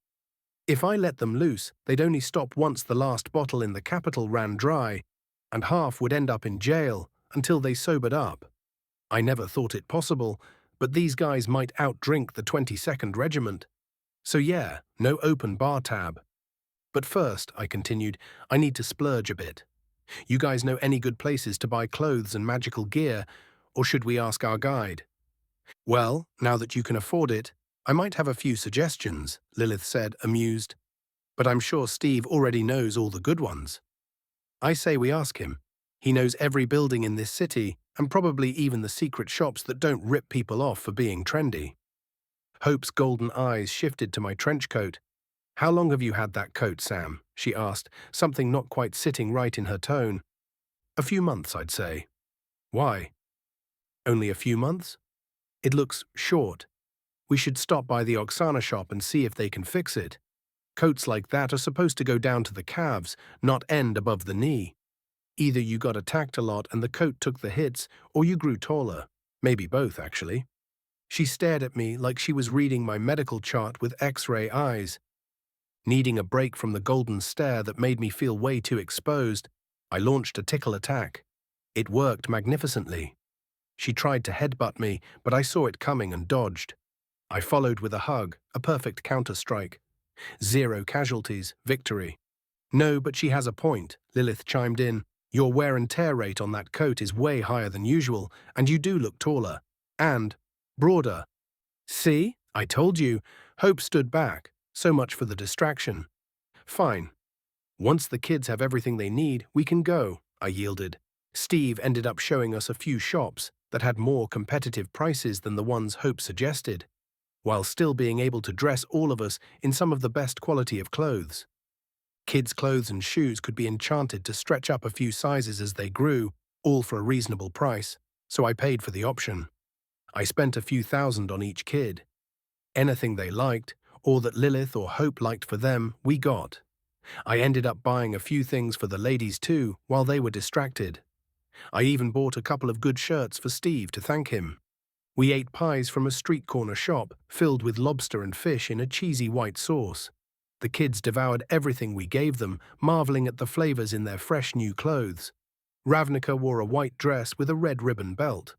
A: If I let them loose, they'd only stop once the last bottle in the capital ran dry, and half would end up in jail until they sobered up. I never thought it possible, but these guys might outdrink the 22nd Regiment. So yeah, no open bar tab. But first, I continued, I need to splurge a bit. You guys know any good places to buy clothes and magical gear, or should we ask our guide? Well, now that you can afford it, I might have a few suggestions, Lilith said, amused. But I'm sure Steve already knows all the good ones. I say we ask him. He knows every building in this city, and probably even the secret shops that don't rip people off for being trendy. Hope's golden eyes shifted to my trench coat. How long have you had that coat, Sam? She asked, something not quite sitting right in her tone. A few months, I'd say. Why? Only a few months? It looks short. We should stop by the Oksana shop and see if they can fix it. Coats like that are supposed to go down to the calves, not end above the knee. Either you got attacked a lot and the coat took the hits, or you grew taller. Maybe both, actually. She stared at me like she was reading my medical chart with X-ray eyes. Needing a break from the golden stare that made me feel way too exposed, I launched a tickle attack. It worked magnificently. She tried to headbutt me, but I saw it coming and dodged. I followed with a hug, a perfect counter-strike. 0 casualties, victory. No, but she has a point, Lilith chimed in. Your wear and tear rate on that coat is way higher than usual, and you do look taller. And broader. See? I told you. Hope stood back. So much for the distraction. Fine. Once the kids have everything they need, we can go, I yielded. Steve ended up showing us a few shops that had more competitive prices than the ones Hope suggested, while still being able to dress all of us in some of the best quality of clothes. Kids' clothes and shoes could be enchanted to stretch up a few sizes as they grew, all for a reasonable price, so I paid for the option. I spent a few thousand on each kid. Anything they liked, or that Lilith or Hope liked for them, we got. I ended up buying a few things for the ladies too, while they were distracted. I even bought a couple of good shirts for Steve to thank him. We ate pies from a street corner shop, filled with lobster and fish in a cheesy white sauce. The kids devoured everything we gave them, marveling at the flavors in their fresh new clothes. Ravnica wore a white dress with a red ribbon belt.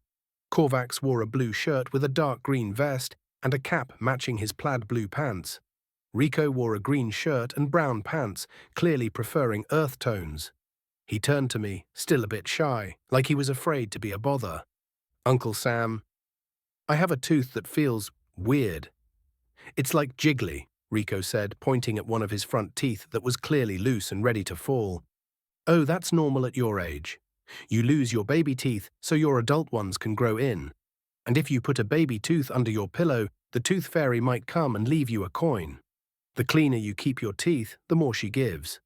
A: Korvax wore a blue shirt with a dark green vest and a cap matching his plaid blue pants. Rico wore a green shirt and brown pants, clearly preferring earth tones. He turned to me, still a bit shy, like he was afraid to be a bother. Uncle Sam, I have a tooth that feels weird. It's like jiggly, Rico said, pointing at one of his front teeth that was clearly loose and ready to fall. Oh, that's normal at your age. You lose your baby teeth so your adult ones can grow in. And if you put a baby tooth under your pillow, the tooth fairy might come and leave you a coin. The cleaner you keep your teeth, the more she gives.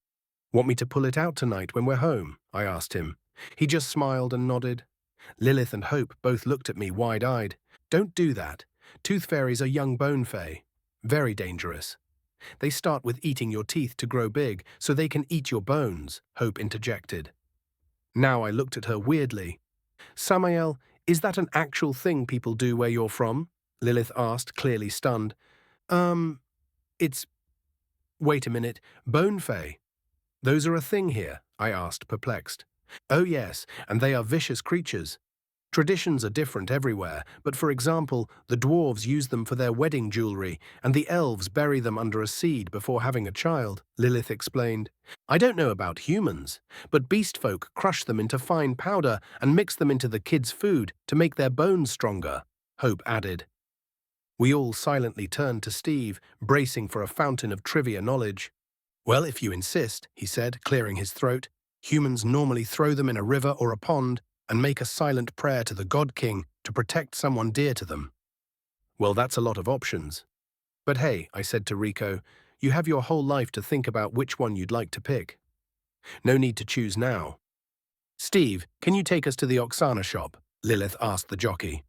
A: Want me to pull it out tonight when we're home? I asked him. He just smiled and nodded. Lilith and Hope both looked at me wide-eyed. Don't do that. Tooth fairies are young bone fae. Very dangerous. They start with eating your teeth to grow big so they can eat your bones, Hope interjected. Now I looked at her weirdly. Samael, is that an actual thing people do where you're from? Lilith asked, clearly stunned. It's... Wait a minute, bone fae. Those are a thing here, I asked, perplexed. Oh yes, and they are vicious creatures. Traditions are different everywhere, but for example, the dwarves use them for their wedding jewelry, and the elves bury them under a seed before having a child, Lilith explained. I don't know about humans, but beast folk crush them into fine powder and mix them into the kids' food to make their bones stronger, Hope added. We all silently turned to Steve, bracing for a fountain of trivia knowledge. Well, if you insist, he said, clearing his throat. Humans normally throw them in a river or a pond and make a silent prayer to the God King to protect someone dear to them. Well, that's a lot of options. But hey, I said to Rico, you have your whole life to think about which one you'd like to pick. No need to choose now. Steve, can you take us to the Oksana shop? Lilith asked the jockey.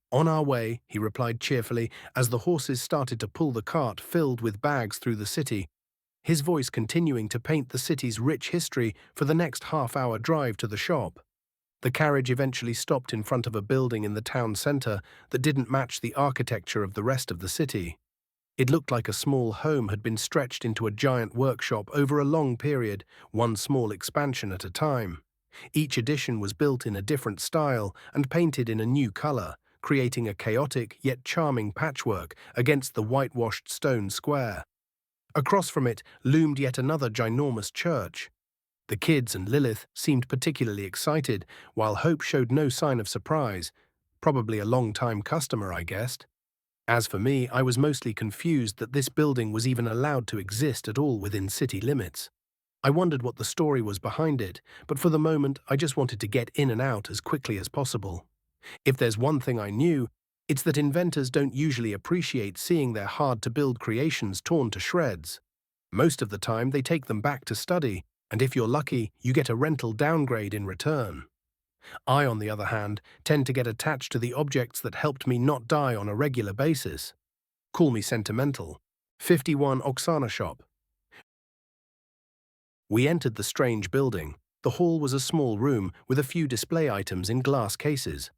A: On our way, he replied cheerfully, as the horses started to pull the cart filled with bags through the city, his voice continuing to paint the city's rich history for the next half-hour drive to the shop. The carriage eventually stopped in front of a building in the town centre that didn't match the architecture of the rest of the city. It looked like a small home had been stretched into a giant workshop over a long period, one small expansion at a time. Each addition was built in a different style and painted in a new colour, creating a chaotic yet charming patchwork against the whitewashed stone square. Across from it loomed yet another ginormous church. The kids and Lilith seemed particularly excited, while Hope showed no sign of surprise. Probably a long-time customer, I guessed. As for me, I was mostly confused that this building was even allowed to exist at all within city limits. I wondered what the story was behind it, but for the moment I just wanted to get in and out as quickly as possible. If there's one thing I knew, it's that inventors don't usually appreciate seeing their hard-to-build creations torn to shreds. Most of the time they take them back to study, and if you're lucky, you get a rental downgrade in return. I, on the other hand, tend to get attached to the objects that helped me not die on a regular basis. Call me sentimental. 51 Oksana shop. We entered the strange building. The hall was a small room with a few display items in glass cases.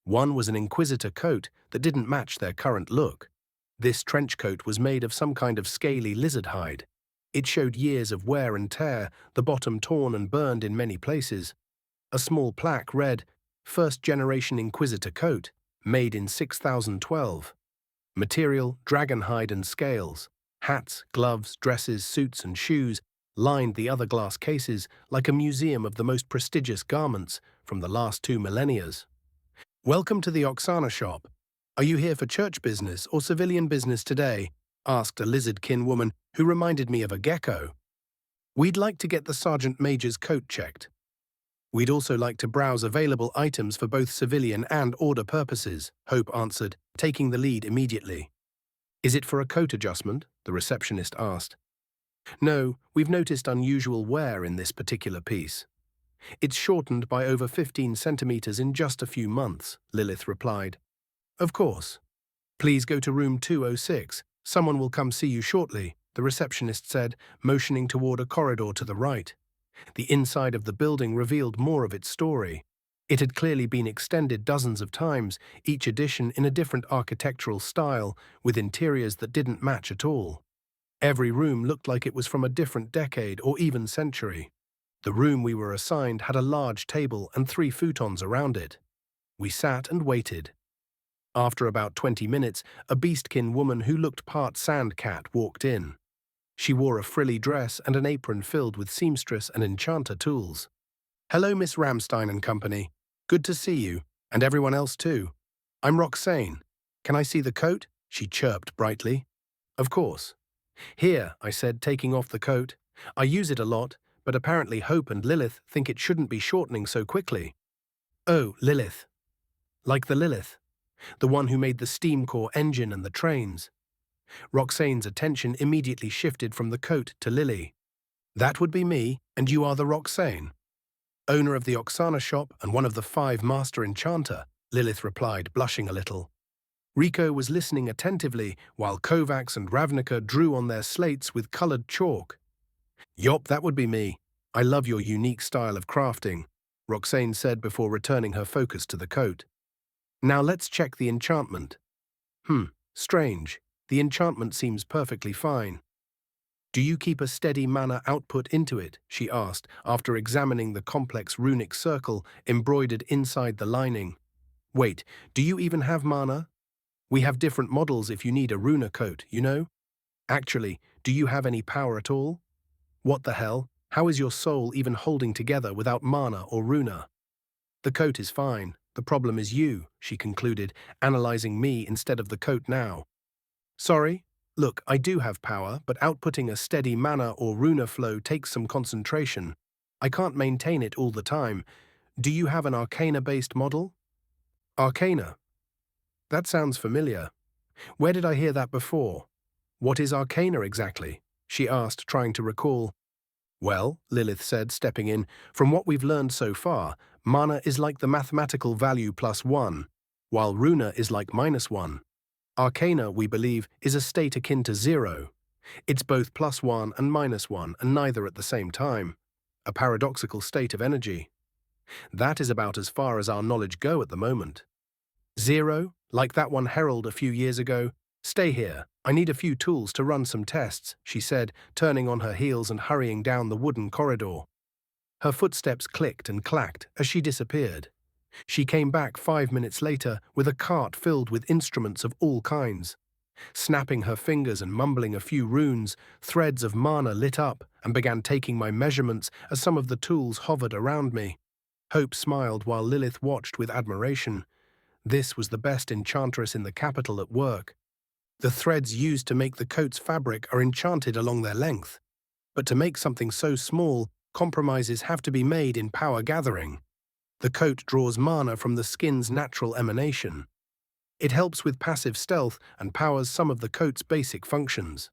A: One was an Inquisitor coat that didn't match their current look. This trench coat was made of some kind of scaly lizard hide. It showed years of wear and tear, the bottom torn and burned in many places. A small plaque read, First Generation Inquisitor coat, made in 6012. Material, dragon hide and scales. Hats, gloves, dresses, suits and shoes lined the other glass cases like a museum of the most prestigious garments from the last 2 millennia. Welcome to the Oksana shop. Are you here for church business or civilian business today? Asked a lizard-kin woman who reminded me of a gecko. We'd like to get the Sergeant Major's coat checked. We'd also like to browse available items for both civilian and order purposes, Hope answered, taking the lead immediately. Is it for a coat adjustment? The receptionist asked. No, we've noticed unusual wear in this particular piece. It's shortened by over 15 centimeters in just a few months, Lilith replied. Of course. Please go to room 206. Someone will come see you shortly, the receptionist said, motioning toward a corridor to the right. The inside of the building revealed more of its story. It had clearly been extended dozens of times, each edition in a different architectural style, with interiors that didn't match at all. Every room looked like it was from a different decade or even century. The room we were assigned had a large table and 3 futons around it. We sat and waited. After about 20 minutes, a beastkin woman who looked part sand cat walked in. She wore a frilly dress and an apron filled with seamstress and enchanter tools. "Hello, Miss Ramstein and Company. Good to see you, and everyone else too. I'm Roxane. Can I see the coat?" she chirped brightly. "Of course." "Here," I said, taking off the coat. "I use it a lot, but apparently Hope and Lilith think it shouldn't be shortening so quickly." "Oh, Lilith. Like the Lilith. The one who made the steam core engine and the trains." Roxane's attention immediately shifted from the coat to Lily. "That would be me, and you are the Roxane?" "Owner of the Oksana shop and one of the 5 master enchanter," Lilith replied, blushing a little. Rico was listening attentively while Kovacs and Ravnica drew on their slates with colored chalk. "Yop, that would be me. I love your unique style of crafting," Roxane said before returning her focus to the coat. "Now let's check the enchantment." Strange. The enchantment seems perfectly fine." "Do you keep a steady mana output into it?" she asked, after examining the complex runic circle embroidered inside the lining. "Wait, do you even have mana? We have different models if you need a runa coat, you know? Actually, do you have any power at all? What the hell? How is your soul even holding together without mana or runa?" "The coat is fine. The problem is you," she concluded, analyzing me instead of the coat now. "Sorry? Look, I do have power, but outputting a steady mana or runa flow takes some concentration. I can't maintain it all the time. Do you have an Arcana-based model?" "Arcana? That sounds familiar. Where did I hear that before? What is Arcana exactly?" she asked, trying to recall. "Well," Lilith said, stepping in, "from what we've learned so far, mana is like the mathematical value +1, while runa is like -1. Arcana, we believe, is a state akin to 0. It's both +1 and -1, and neither at the same time. A paradoxical state of energy. That is about as far as our knowledge go at the moment. 0, like that one Herald a few years ago. Stay here. I need a few tools to run some tests," she said, turning on her heels and hurrying down the wooden corridor. Her footsteps clicked and clacked as she disappeared. She came back 5 minutes later with a cart filled with instruments of all kinds. Snapping her fingers and mumbling a few runes, threads of mana lit up and began taking my measurements as some of the tools hovered around me. Hope smiled while Lilith watched with admiration. This was the best enchantress in the capital at work. The threads used to make the coat's fabric are enchanted along their length. But to make something so small, compromises have to be made in power gathering. The coat draws mana from the skin's natural emanation. It helps with passive stealth and powers some of the coat's basic functions.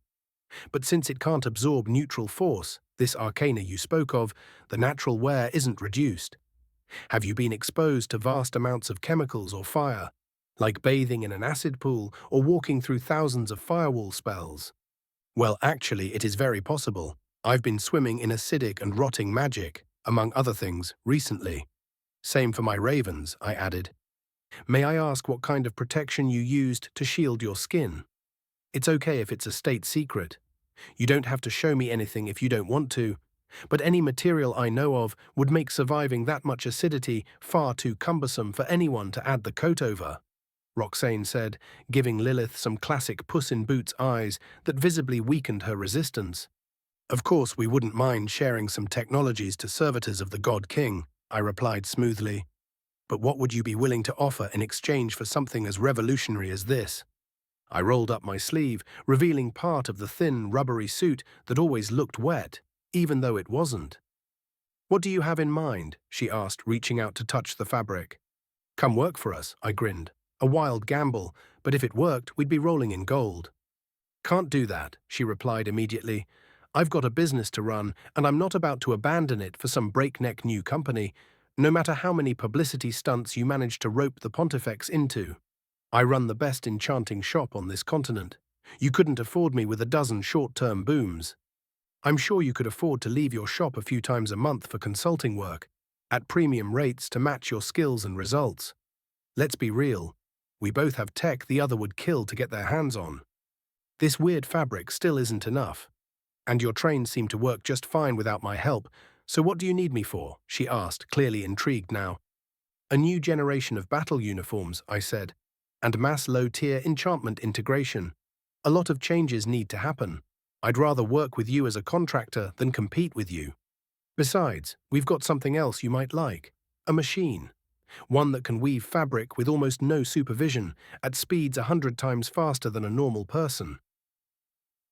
A: But since it can't absorb neutral force, this arcana you spoke of, the natural wear isn't reduced. Have you been exposed to vast amounts of chemicals or fire, like bathing in an acid pool or walking through thousands of firewall spells? Well, actually, it is very possible. I've been swimming in acidic and rotting magic, among other things, recently. Same for my ravens, I added. May I ask what kind of protection you used to shield your skin? It's okay if it's a state secret. You don't have to show me anything if you don't want to, but any material I know of would make surviving that much acidity far too cumbersome for anyone to add the coat over, Roxane said, giving Lilith some classic Puss in Boots eyes that visibly weakened her resistance. Of course, we wouldn't mind sharing some technologies to servitors of the God King, I replied smoothly. But what would you be willing to offer in exchange for something as revolutionary as this? I rolled up my sleeve, revealing part of the thin, rubbery suit that always looked wet, even though it wasn't. "What do you have in mind?" she asked, reaching out to touch the fabric. "Come work for us," I grinned. A wild gamble, but if it worked, we'd be rolling in gold. "Can't do that," she replied immediately. "I've got a business to run, and I'm not about to abandon it for some breakneck new company, no matter how many publicity stunts you manage to rope the Pontifex into." I run the best enchanting shop on this continent. You couldn't afford me with a dozen short-term booms. I'm sure you could afford to leave your shop a few times a month for consulting work, at premium rates to match your skills and results. Let's be real. We both have tech the other would kill to get their hands on. This weird fabric still isn't enough. And your trains seem to work just fine without my help, so what do you need me for? She asked, clearly intrigued now. A new generation of battle uniforms, I said, and mass low-tier enchantment integration. A lot of changes need to happen. I'd rather work with you as a contractor than compete with you. Besides, we've got something else you might like. A machine. One that can weave fabric with almost no supervision, at speeds 100 times faster than a normal person.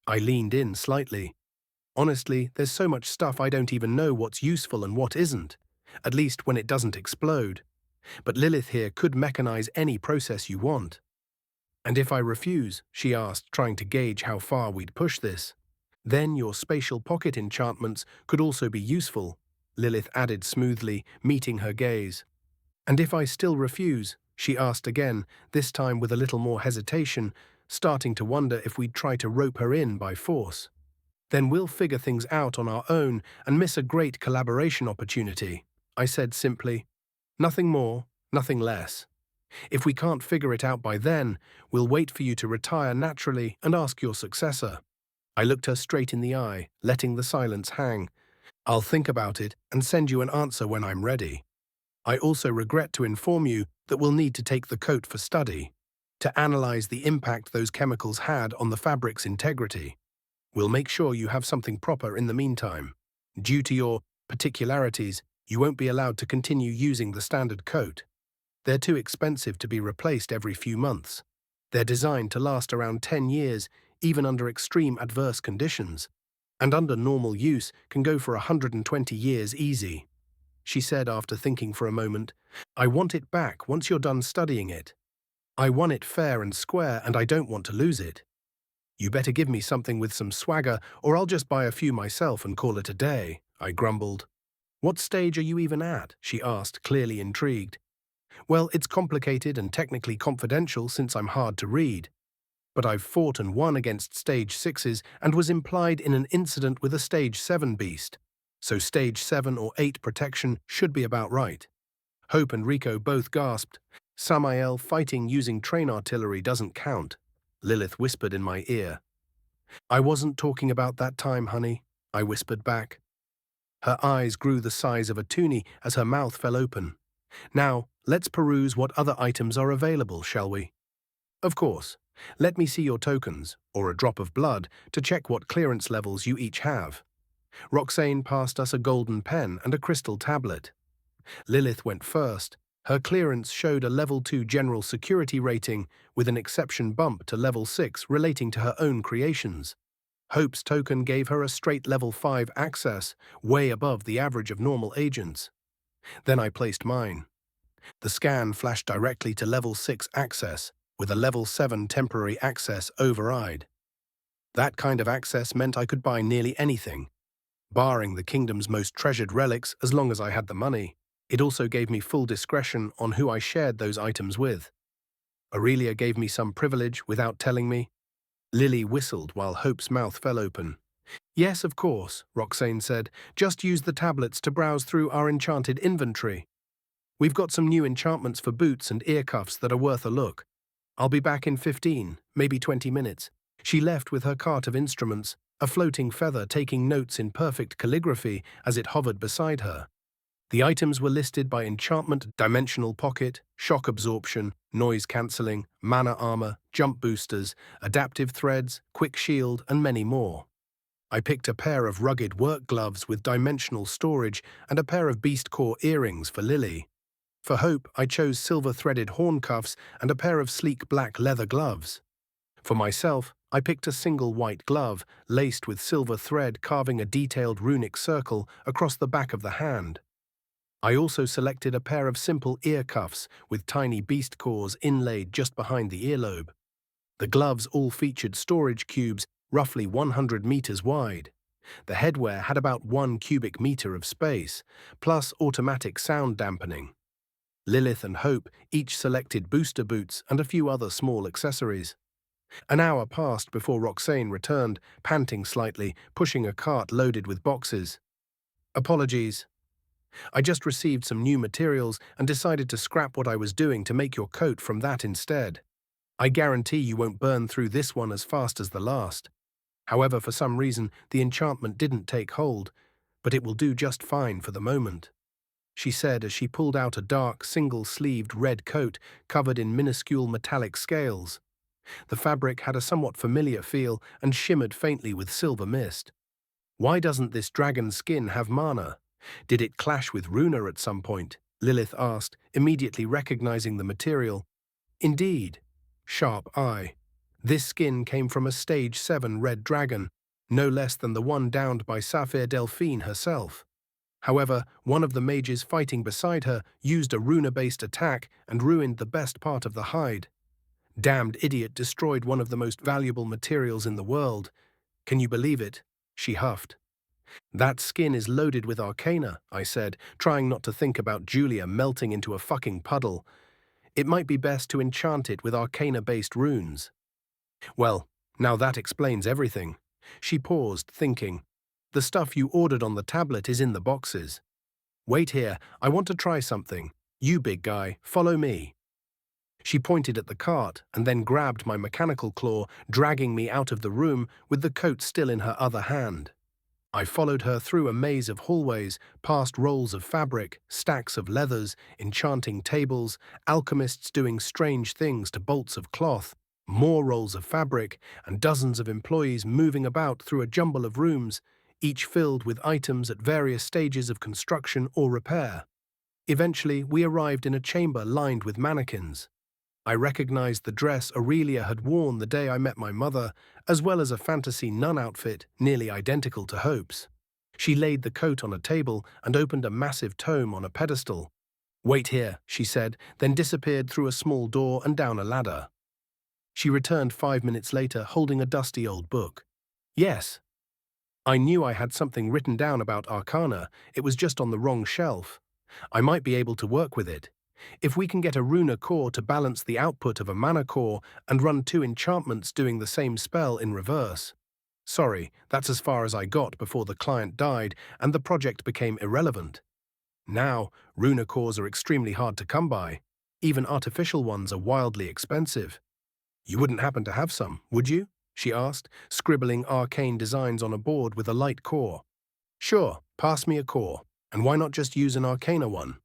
A: I leaned in slightly. Honestly, there's so much stuff I don't even know what's useful and what isn't, at least when it doesn't explode. But Lilith here could mechanize any process you want. And if I refuse, she asked, trying to gauge how far we'd push this. Then your spatial pocket enchantments could also be useful, Lilith added smoothly, meeting her gaze. And if I still refuse, she asked again, this time with a little more hesitation, starting to wonder if we'd try to rope her in by force. Then we'll figure things out on our own and miss a great collaboration opportunity, I said simply. Nothing more, nothing less. If we can't figure it out by then, we'll wait for you to retire naturally and ask your successor. I looked her straight in the eye, letting the silence hang. I'll think about it and send you an answer when I'm ready. I also regret to inform you that we'll need to take the coat for study, to analyze the impact those chemicals had on the fabric's integrity. We'll make sure you have something proper in the meantime. Due to your particularities, you won't be allowed to continue using the standard coat. They're too expensive to be replaced every few months. They're designed to last around 10 years, even under extreme adverse conditions, and under normal use can go for 120 years easy. She said after thinking for a moment, I want it back once you're done studying it. I won it fair and square and I don't want to lose it. You better give me something with some swagger or I'll just buy a few myself and call it a day, I grumbled. What stage are you even at? She asked, clearly intrigued. Well, it's complicated and technically confidential since I'm hard to read. But I've fought and won against stage 6s and was implied in an incident with a stage 7 beast. So stage 7 or 8 protection should be about right. Hope and Rico both gasped. Samael fighting using train artillery doesn't count, Lilith whispered in my ear. I wasn't talking about that time, honey, I whispered back. Her eyes grew the size of a toonie as her mouth fell open. Now, let's peruse what other items are available, shall we? Of course. Let me see your tokens, or a drop of blood, to check what clearance levels you each have. Roxane passed us a golden pen and a crystal tablet. Lilith went first. Her clearance showed a level 2 general security rating with an exception bump to level 6 relating to her own creations. Hope's token gave her a straight level 5 access, way above the average of normal agents. Then I placed mine. The scan flashed directly to level 6 access, with a level 7 temporary access override. That kind of access meant I could buy nearly anything, barring the kingdom's most treasured relics as long as I had the money. It also gave me full discretion on who I shared those items with. Aurelia gave me some privilege without telling me. Lily whistled while Hope's mouth fell open. Yes, of course, Roxane said. Just use the tablets to browse through our enchanted inventory. We've got some new enchantments for boots and ear cuffs that are worth a look. I'll be back in 15, maybe 20 minutes. She left with her cart of instruments, a floating feather taking notes in perfect calligraphy as it hovered beside her. The items were listed by enchantment, dimensional pocket, shock absorption, noise cancelling, mana armor, jump boosters, adaptive threads, quick shield, and many more. I picked a pair of rugged work gloves with dimensional storage and a pair of beast core earrings for Lily. For Hope, I chose silver-threaded horn cuffs and a pair of sleek black leather gloves. For myself, I picked a single white glove, laced with silver thread carving a detailed runic circle across the back of the hand. I also selected a pair of simple ear cuffs with tiny beast cores inlaid just behind the earlobe. The gloves all featured storage cubes roughly 100 meters wide. The headwear had about 1 cubic meter of space, plus automatic sound dampening. Lilith and Hope each selected booster boots and a few other small accessories. An hour passed before Roxane returned, panting slightly, pushing a cart loaded with boxes. Apologies. I just received some new materials and decided to scrap what I was doing to make your coat from that instead. I guarantee you won't burn through this one as fast as the last. However, for some reason, the enchantment didn't take hold, but it will do just fine for the moment, she said as she pulled out a dark, single-sleeved red coat covered in minuscule metallic scales. The fabric had a somewhat familiar feel and shimmered faintly with silver mist. Why doesn't this dragon skin have mana? Did it clash with Runa at some point? Lilith asked, immediately recognizing the material. Indeed. Sharp eye. This skin came from a Stage 7 red dragon, no less than the one downed by Saphir Delphine herself. However, one of the mages fighting beside her used a runa-based attack and ruined the best part of the hide. Damned idiot destroyed one of the most valuable materials in the world. Can you believe it? She huffed. That skin is loaded with arcana, I said, trying not to think about Julia melting into a fucking puddle. It might be best to enchant it with arcana-based runes. Well, now that explains everything. She paused, thinking. The stuff you ordered on the tablet is in the boxes. Wait here, I want to try something. You big guy, follow me. She pointed at the cart and then grabbed my mechanical claw, dragging me out of the room with the coat still in her other hand. I followed her through a maze of hallways, past rolls of fabric, stacks of leathers, enchanting tables, alchemists doing strange things to bolts of cloth, more rolls of fabric, and dozens of employees moving about through a jumble of rooms, each filled with items at various stages of construction or repair. Eventually, we arrived in a chamber lined with mannequins. I recognized the dress Aurelia had worn the day I met my mother, as well as a fantasy nun outfit nearly identical to Hope's. She laid the coat on a table and opened a massive tome on a pedestal. Wait here, she said, then disappeared through a small door and down a ladder. She returned 5 minutes later holding a dusty old book. Yes. I knew I had something written down about Arcana, it was just on the wrong shelf. I might be able to work with it. If we can get a runa core to balance the output of a mana core and run 2 enchantments doing the same spell in reverse. Sorry, that's as far as I got before the client died and the project became irrelevant. Now, runa cores are extremely hard to come by. Even artificial ones are wildly expensive. You wouldn't happen to have some, would you? She asked, scribbling arcane designs on a board with a light core. Sure, pass me a core, and why not just use an arcana one?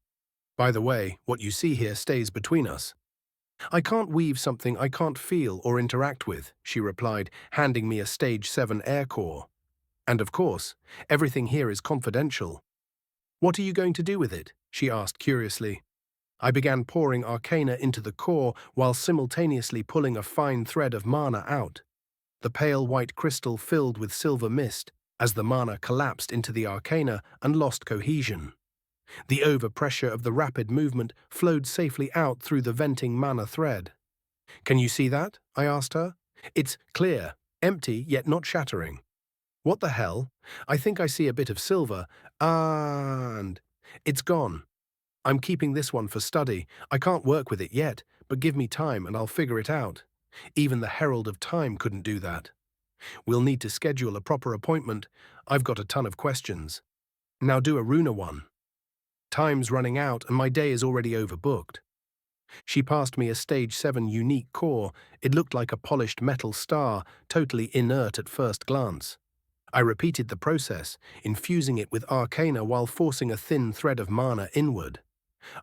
A: By the way, what you see here stays between us. I can't weave something I can't feel or interact with, she replied, handing me a Stage 7 air core. And of course, everything here is confidential. What are you going to do with it? She asked curiously. I began pouring arcana into the core while simultaneously pulling a fine thread of mana out. The pale white crystal filled with silver mist as the mana collapsed into the arcana and lost cohesion. The overpressure of the rapid movement flowed safely out through the venting mana thread. Can you see that? I asked her. It's clear, empty yet not shattering. What the hell? I think I see a bit of silver, and it's gone. I'm keeping this one for study. I can't work with it yet, but give me time and I'll figure it out. Even the Herald of Time couldn't do that. We'll need to schedule a proper appointment. I've got a ton of questions. Now do a runa one. Time's running out and my day is already overbooked. She passed me a Stage 7 unique core. It looked like a polished metal star, totally inert at first glance. I repeated the process, infusing it with arcana while forcing a thin thread of mana inward.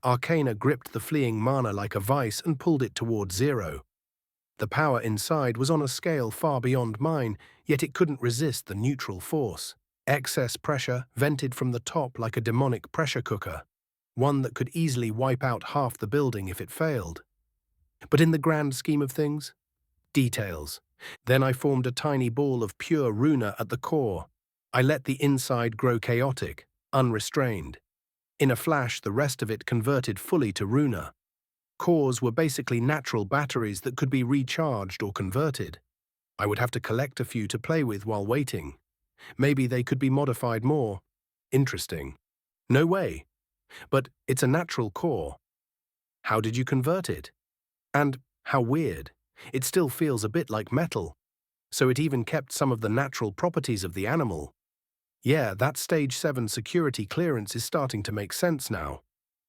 A: Arcana gripped the fleeing mana like a vice and pulled it toward zero. The power inside was on a scale far beyond mine, yet it couldn't resist the neutral force. Excess pressure vented from the top like a demonic pressure cooker, one that could easily wipe out half the building if it failed. But in the grand scheme of things, details. Then I formed a tiny ball of pure runa at the core. I let the inside grow chaotic, unrestrained. In a flash, the rest of it converted fully to runa. Cores were basically natural batteries that could be recharged or converted. I would have to collect a few to play with while waiting. Maybe they could be modified more. Interesting. No way. But it's a natural core. How did you convert it? And how weird. It still feels a bit like metal. So it even kept some of the natural properties of the animal. Yeah, that Stage 7 security clearance is starting to make sense now.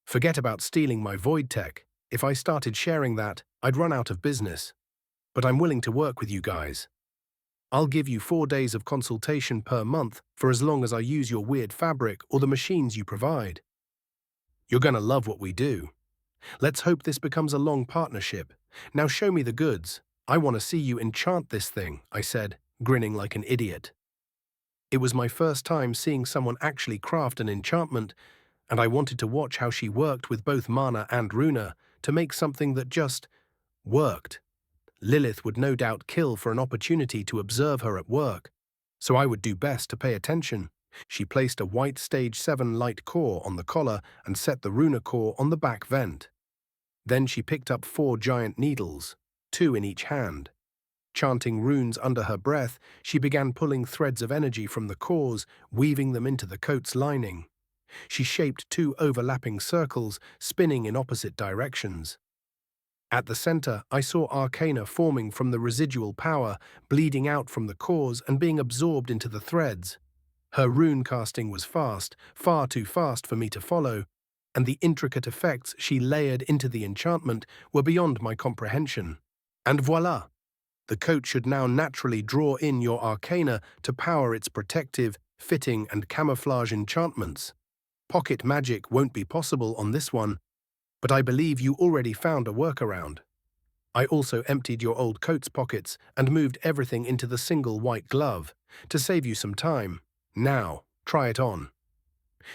A: Forget about stealing my void tech. If I started sharing that, I'd run out of business. But I'm willing to work with you guys. I'll give you 4 days of consultation per month for as long as I use your weird fabric or the machines you provide. You're gonna love what we do. Let's hope this becomes a long partnership. Now show me the goods. I want to see you enchant this thing, I said, grinning like an idiot. It was my first time seeing someone actually craft an enchantment, and I wanted to watch how she worked with both mana and runa to make something that just worked. Lilith would no doubt kill for an opportunity to observe her at work, so I would do best to pay attention. She placed a white Stage 7 light core on the collar and set the runa core on the back vent. Then she picked up 4 giant needles, 2 in each hand. Chanting runes under her breath, she began pulling threads of energy from the cores, weaving them into the coat's lining. She shaped 2 overlapping circles, spinning in opposite directions. At the center, I saw arcana forming from the residual power, bleeding out from the cores and being absorbed into the threads. Her rune casting was fast, far too fast for me to follow, and the intricate effects she layered into the enchantment were beyond my comprehension. And voila! The coat should now naturally draw in your arcana to power its protective, fitting, and camouflage enchantments. Pocket magic won't be possible on this one, but I believe you already found a workaround. I also emptied your old coat's pockets and moved everything into the single white glove, to save you some time. Now, try it on.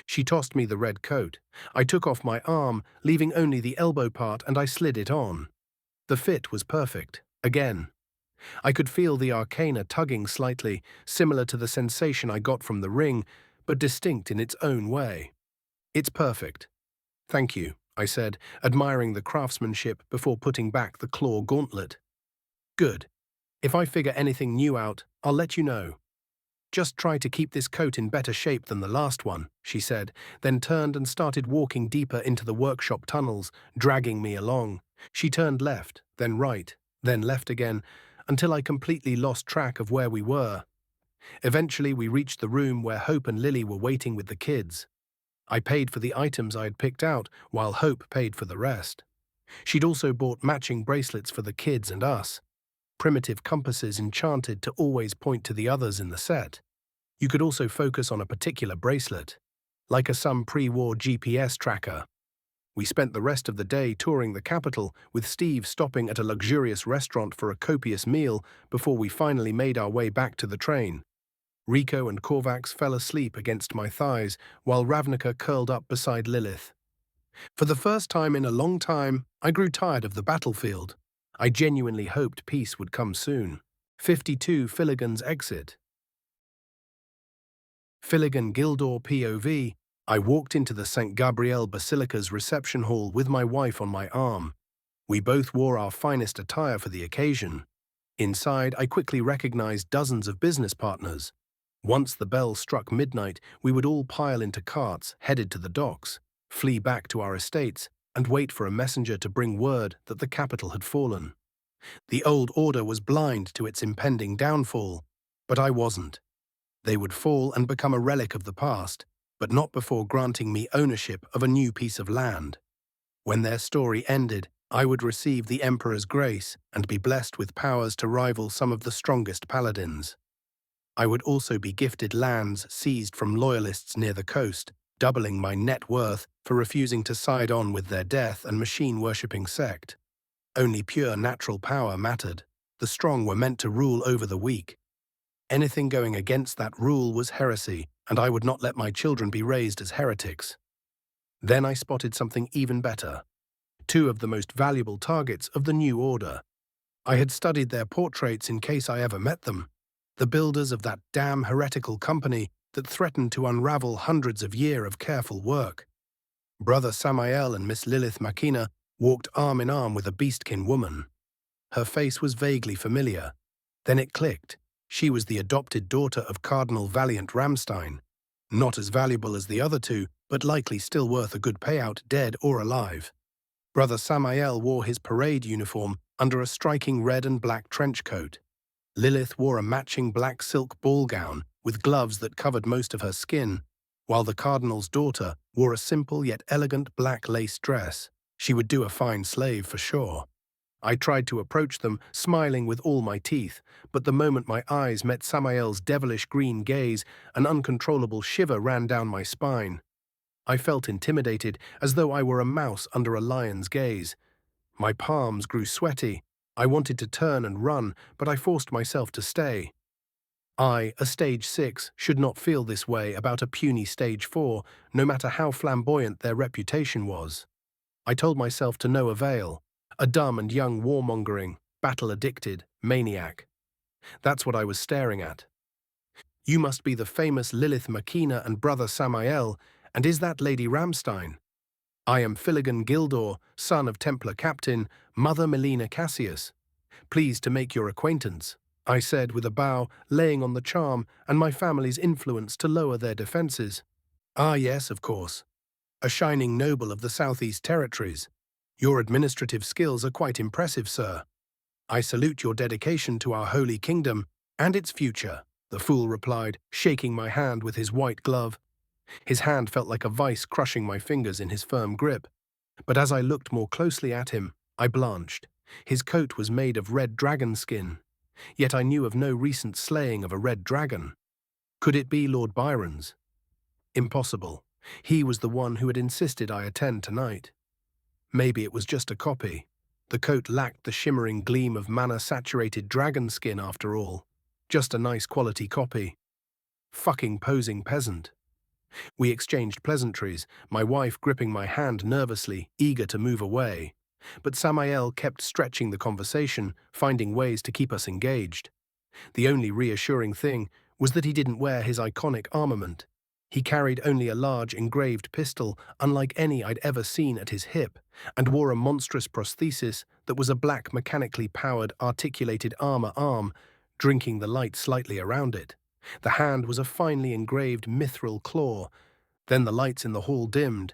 A: She tossed me the red coat. I took off my arm, leaving only the elbow part, and I slid it on. The fit was perfect, again. I could feel the arcana tugging slightly, similar to the sensation I got from the ring, but distinct in its own way. It's perfect. Thank you, I said, admiring the craftsmanship before putting back the claw gauntlet. Good. If I figure anything new out, I'll let you know. Just try to keep this coat in better shape than the last one, she said, then turned and started walking deeper into the workshop tunnels, dragging me along. She turned left, then right, then left again, until I completely lost track of where we were. Eventually, we reached the room where Hope and Lily were waiting with the kids. I paid for the items I had picked out, while Hope paid for the rest. She'd also bought matching bracelets for the kids and us. Primitive compasses enchanted to always point to the others in the set. You could also focus on a particular bracelet, like some pre-war GPS tracker. We spent the rest of the day touring the capital, with Steve stopping at a luxurious restaurant for a copious meal before we finally made our way back to the train. Rico and Korvax fell asleep against my thighs, while Ravnica curled up beside Lilith. For the first time in a long time, I grew tired of the battlefield. I genuinely hoped peace would come soon. 52 Filligan's exit. Filligan Gildor POV. I walked into the St. Gabriel Basilica's reception hall with my wife on my arm. We both wore our finest attire for the occasion. Inside, I quickly recognized dozens of business partners. Once the bell struck midnight, we would all pile into carts, headed to the docks, flee back to our estates, and wait for a messenger to bring word that the capital had fallen. The old order was blind to its impending downfall, but I wasn't. They would fall and become a relic of the past, but not before granting me ownership of a new piece of land. When their story ended, I would receive the Emperor's grace and be blessed with powers to rival some of the strongest paladins. I would also be gifted lands seized from loyalists near the coast, doubling my net worth for refusing to side on with their death and machine-worshipping sect. Only pure natural power mattered. The strong were meant to rule over the weak. Anything going against that rule was heresy, and I would not let my children be raised as heretics. Then I spotted something even better. 2 of the most valuable targets of the new order. I had studied their portraits in case I ever met them. The builders of that damn heretical company that threatened to unravel hundreds of years of careful work. Brother Samael and Miss Lilith Makina walked arm in arm with a beastkin woman. Her face was vaguely familiar. Then it clicked. She was the adopted daughter of Cardinal Valiant Ramstein. Not as valuable as the other 2, but likely still worth a good payout, dead or alive. Brother Samael wore his parade uniform under a striking red and black trench coat. Lilith wore a matching black silk ball gown with gloves that covered most of her skin, while the cardinal's daughter wore a simple yet elegant black lace dress. She would do a fine slave for sure. I tried to approach them, smiling with all my teeth, but the moment my eyes met Samael's devilish green gaze, an uncontrollable shiver ran down my spine. I felt intimidated, as though I were a mouse under a lion's gaze. My palms grew sweaty. I wanted to turn and run, but I forced myself to stay. I, a stage 6, should not feel this way about a puny stage 4, no matter how flamboyant their reputation was. I told myself to no avail. A dumb and young warmongering, battle-addicted maniac. That's what I was staring at. You must be the famous Lilith Makina and Brother Samael, and is that Lady Ramstein? I am Philigan Gildor, son of Templar Captain, Mother Melina Cassius. Pleased to make your acquaintance, I said with a bow, laying on the charm and my family's influence to lower their defenses. Ah yes, of course. A shining noble of the Southeast Territories. Your administrative skills are quite impressive, sir. I salute your dedication to our holy kingdom and its future, the fool replied, shaking my hand with his white glove. His hand felt like a vice crushing my fingers in his firm grip. But as I looked more closely at him, I blanched. His coat was made of red dragon skin, yet I knew of no recent slaying of a red dragon. Could it be Lord Byron's? Impossible. He was the one who had insisted I attend tonight. Maybe it was just a copy. The coat lacked the shimmering gleam of mana-saturated dragon skin after all. Just a nice quality copy. Fucking posing peasant. We exchanged pleasantries, my wife gripping my hand nervously, eager to move away. But Samael kept stretching the conversation, finding ways to keep us engaged. The only reassuring thing was that he didn't wear his iconic armament. He carried only a large engraved pistol, unlike any I'd ever seen at his hip, and wore a monstrous prosthesis that was a black mechanically powered articulated armor arm, drinking the light slightly around it. The hand was a finely engraved mithril claw. Then the lights in the hall dimmed.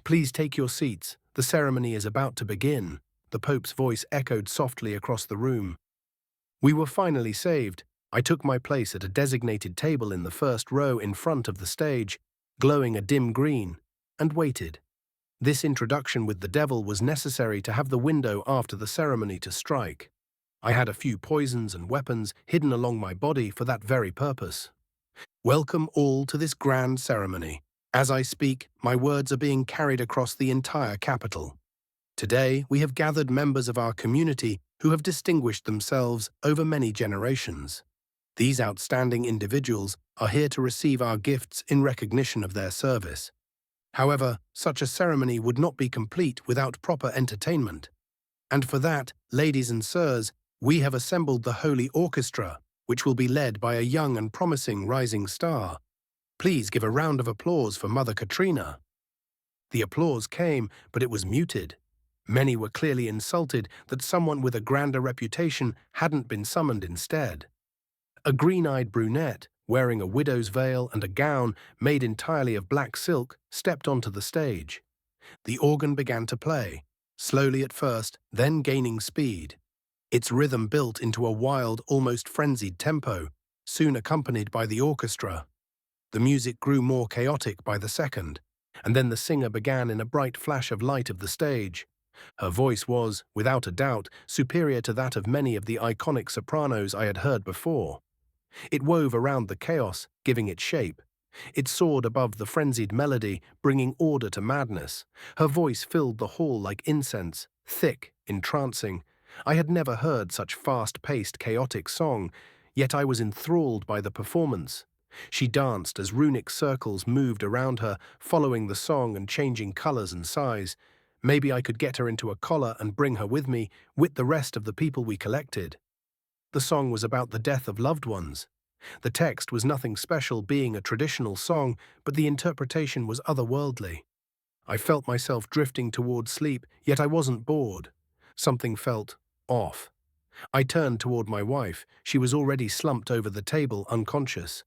A: Please take your seats. The ceremony is about to begin. The Pope's voice echoed softly across the room. We were finally saved. I took my place at a designated table in the first row in front of the stage, glowing a dim green, and waited. This introduction with the devil was necessary to have the window after the ceremony to strike. I had a few poisons and weapons hidden along my body for that very purpose. Welcome all to this grand ceremony. As I speak, my words are being carried across the entire capital. Today, we have gathered members of our community who have distinguished themselves over many generations. These outstanding individuals are here to receive our gifts in recognition of their service. However, such a ceremony would not be complete without proper entertainment. And for that, ladies and sirs, we have assembled the Holy Orchestra, which will be led by a young and promising rising star. Please give a round of applause for Mother Katrina. The applause came, but it was muted. Many were clearly insulted that someone with a grander reputation hadn't been summoned instead. A green-eyed brunette, wearing a widow's veil and a gown made entirely of black silk, stepped onto the stage. The organ began to play, slowly at first, then gaining speed. Its rhythm built into a wild, almost frenzied tempo, soon accompanied by the orchestra. The music grew more chaotic by the second, and then the singer began in a bright flash of light of the stage. Her voice was, without a doubt, superior to that of many of the iconic sopranos I had heard before. It wove around the chaos, giving it shape. It soared above the frenzied melody, bringing order to madness. Her voice filled the hall like incense, thick, entrancing. I had never heard such fast-paced, chaotic song, yet I was enthralled by the performance. She danced as runic circles moved around her, following the song and changing colors and size. Maybe I could get her into a collar and bring her with me, with the rest of the people we collected. The song was about the death of loved ones. The text was nothing special, being a traditional song, but the interpretation was otherworldly. I felt myself drifting toward sleep, yet I wasn't bored. Something felt off. I turned toward my wife. She was already slumped over the table, unconscious.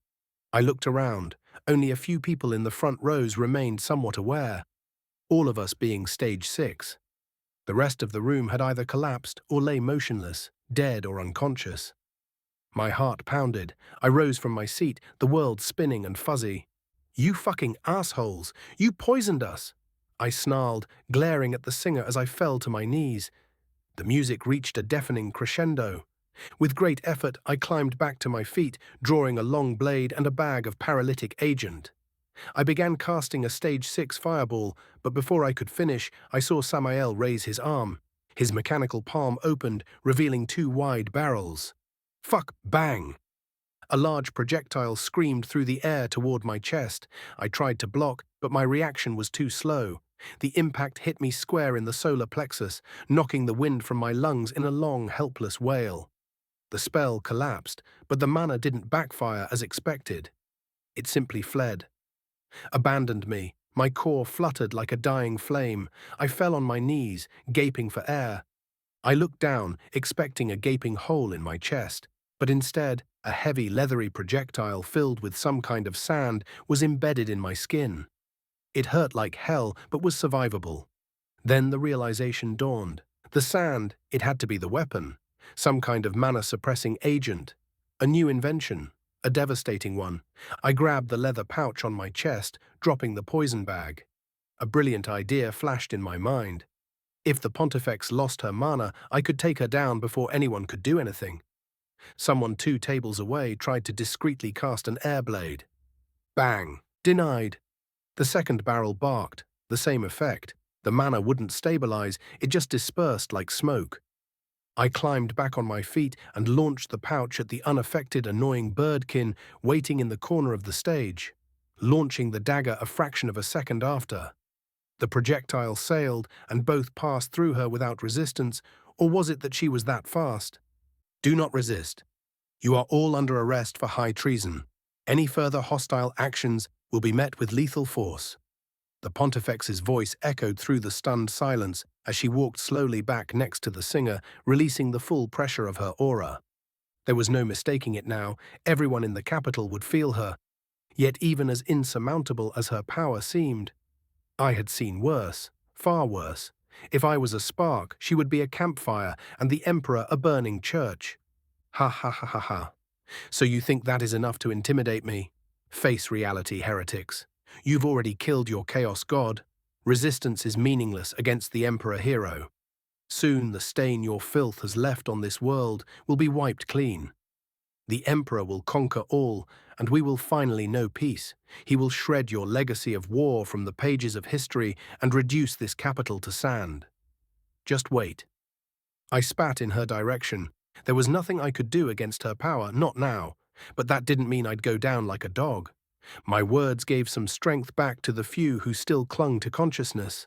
A: I looked around. Only a few people in the front rows remained somewhat aware, all of us being stage 6. The rest of the room had either collapsed or lay motionless, dead or unconscious. My heart pounded. I rose from my seat, the world spinning and fuzzy. "You fucking assholes! You poisoned us!" I snarled, glaring at the singer as I fell to my knees. The music reached a deafening crescendo. With great effort, I climbed back to my feet, drawing a long blade and a bag of paralytic agent. I began casting a stage 6 fireball, but before I could finish, I saw Samael raise his arm. His mechanical palm opened, revealing 2 wide barrels. Fuck! Bang! A large projectile screamed through the air toward my chest. I tried to block, but my reaction was too slow. The impact hit me square in the solar plexus, knocking the wind from my lungs in a long, helpless wail. The spell collapsed, but the mana didn't backfire as expected. It simply fled. Abandoned me. My core fluttered like a dying flame. I fell on my knees, gaping for air. I looked down, expecting a gaping hole in my chest, but instead, a heavy, leathery projectile filled with some kind of sand was embedded in my skin. It hurt like hell, but was survivable. Then the realization dawned. The sand, it had to be the weapon. Some kind of mana-suppressing agent. A new invention. A devastating one. I grabbed the leather pouch on my chest, dropping the poison bag. A brilliant idea flashed in my mind. If the Pontifex lost her mana, I could take her down before anyone could do anything. Someone 2 tables away tried to discreetly cast an air blade. Bang! Denied. The second barrel barked. The same effect. The mana wouldn't stabilize, it just dispersed like smoke. I climbed back on my feet and launched the pouch at the unaffected, annoying birdkin waiting in the corner of the stage, launching the dagger a fraction of a second after. The projectile sailed, and both passed through her without resistance, or was it that she was that fast? Do not resist. You are all under arrest for high treason. Any further hostile actions will be met with lethal force. The Pontifex's voice echoed through the stunned silence as she walked slowly back next to the singer, releasing the full pressure of her aura. There was no mistaking it now. Everyone in the capital would feel her. Yet even as insurmountable as her power seemed, I had seen worse, far worse. If I was a spark, she would be a campfire, and the Emperor a burning church. Ha ha ha ha ha. So you think that is enough to intimidate me? Face reality, heretics. You've already killed your Chaos God. Resistance is meaningless against the Emperor hero. Soon the stain your filth has left on this world will be wiped clean. The Emperor will conquer all, and we will finally know peace. He will shred your legacy of war from the pages of history and reduce this capital to sand. Just wait. I spat in her direction. There was nothing I could do against her power, not now, but that didn't mean I'd go down like a dog. My words gave some strength back to the few who still clung to consciousness.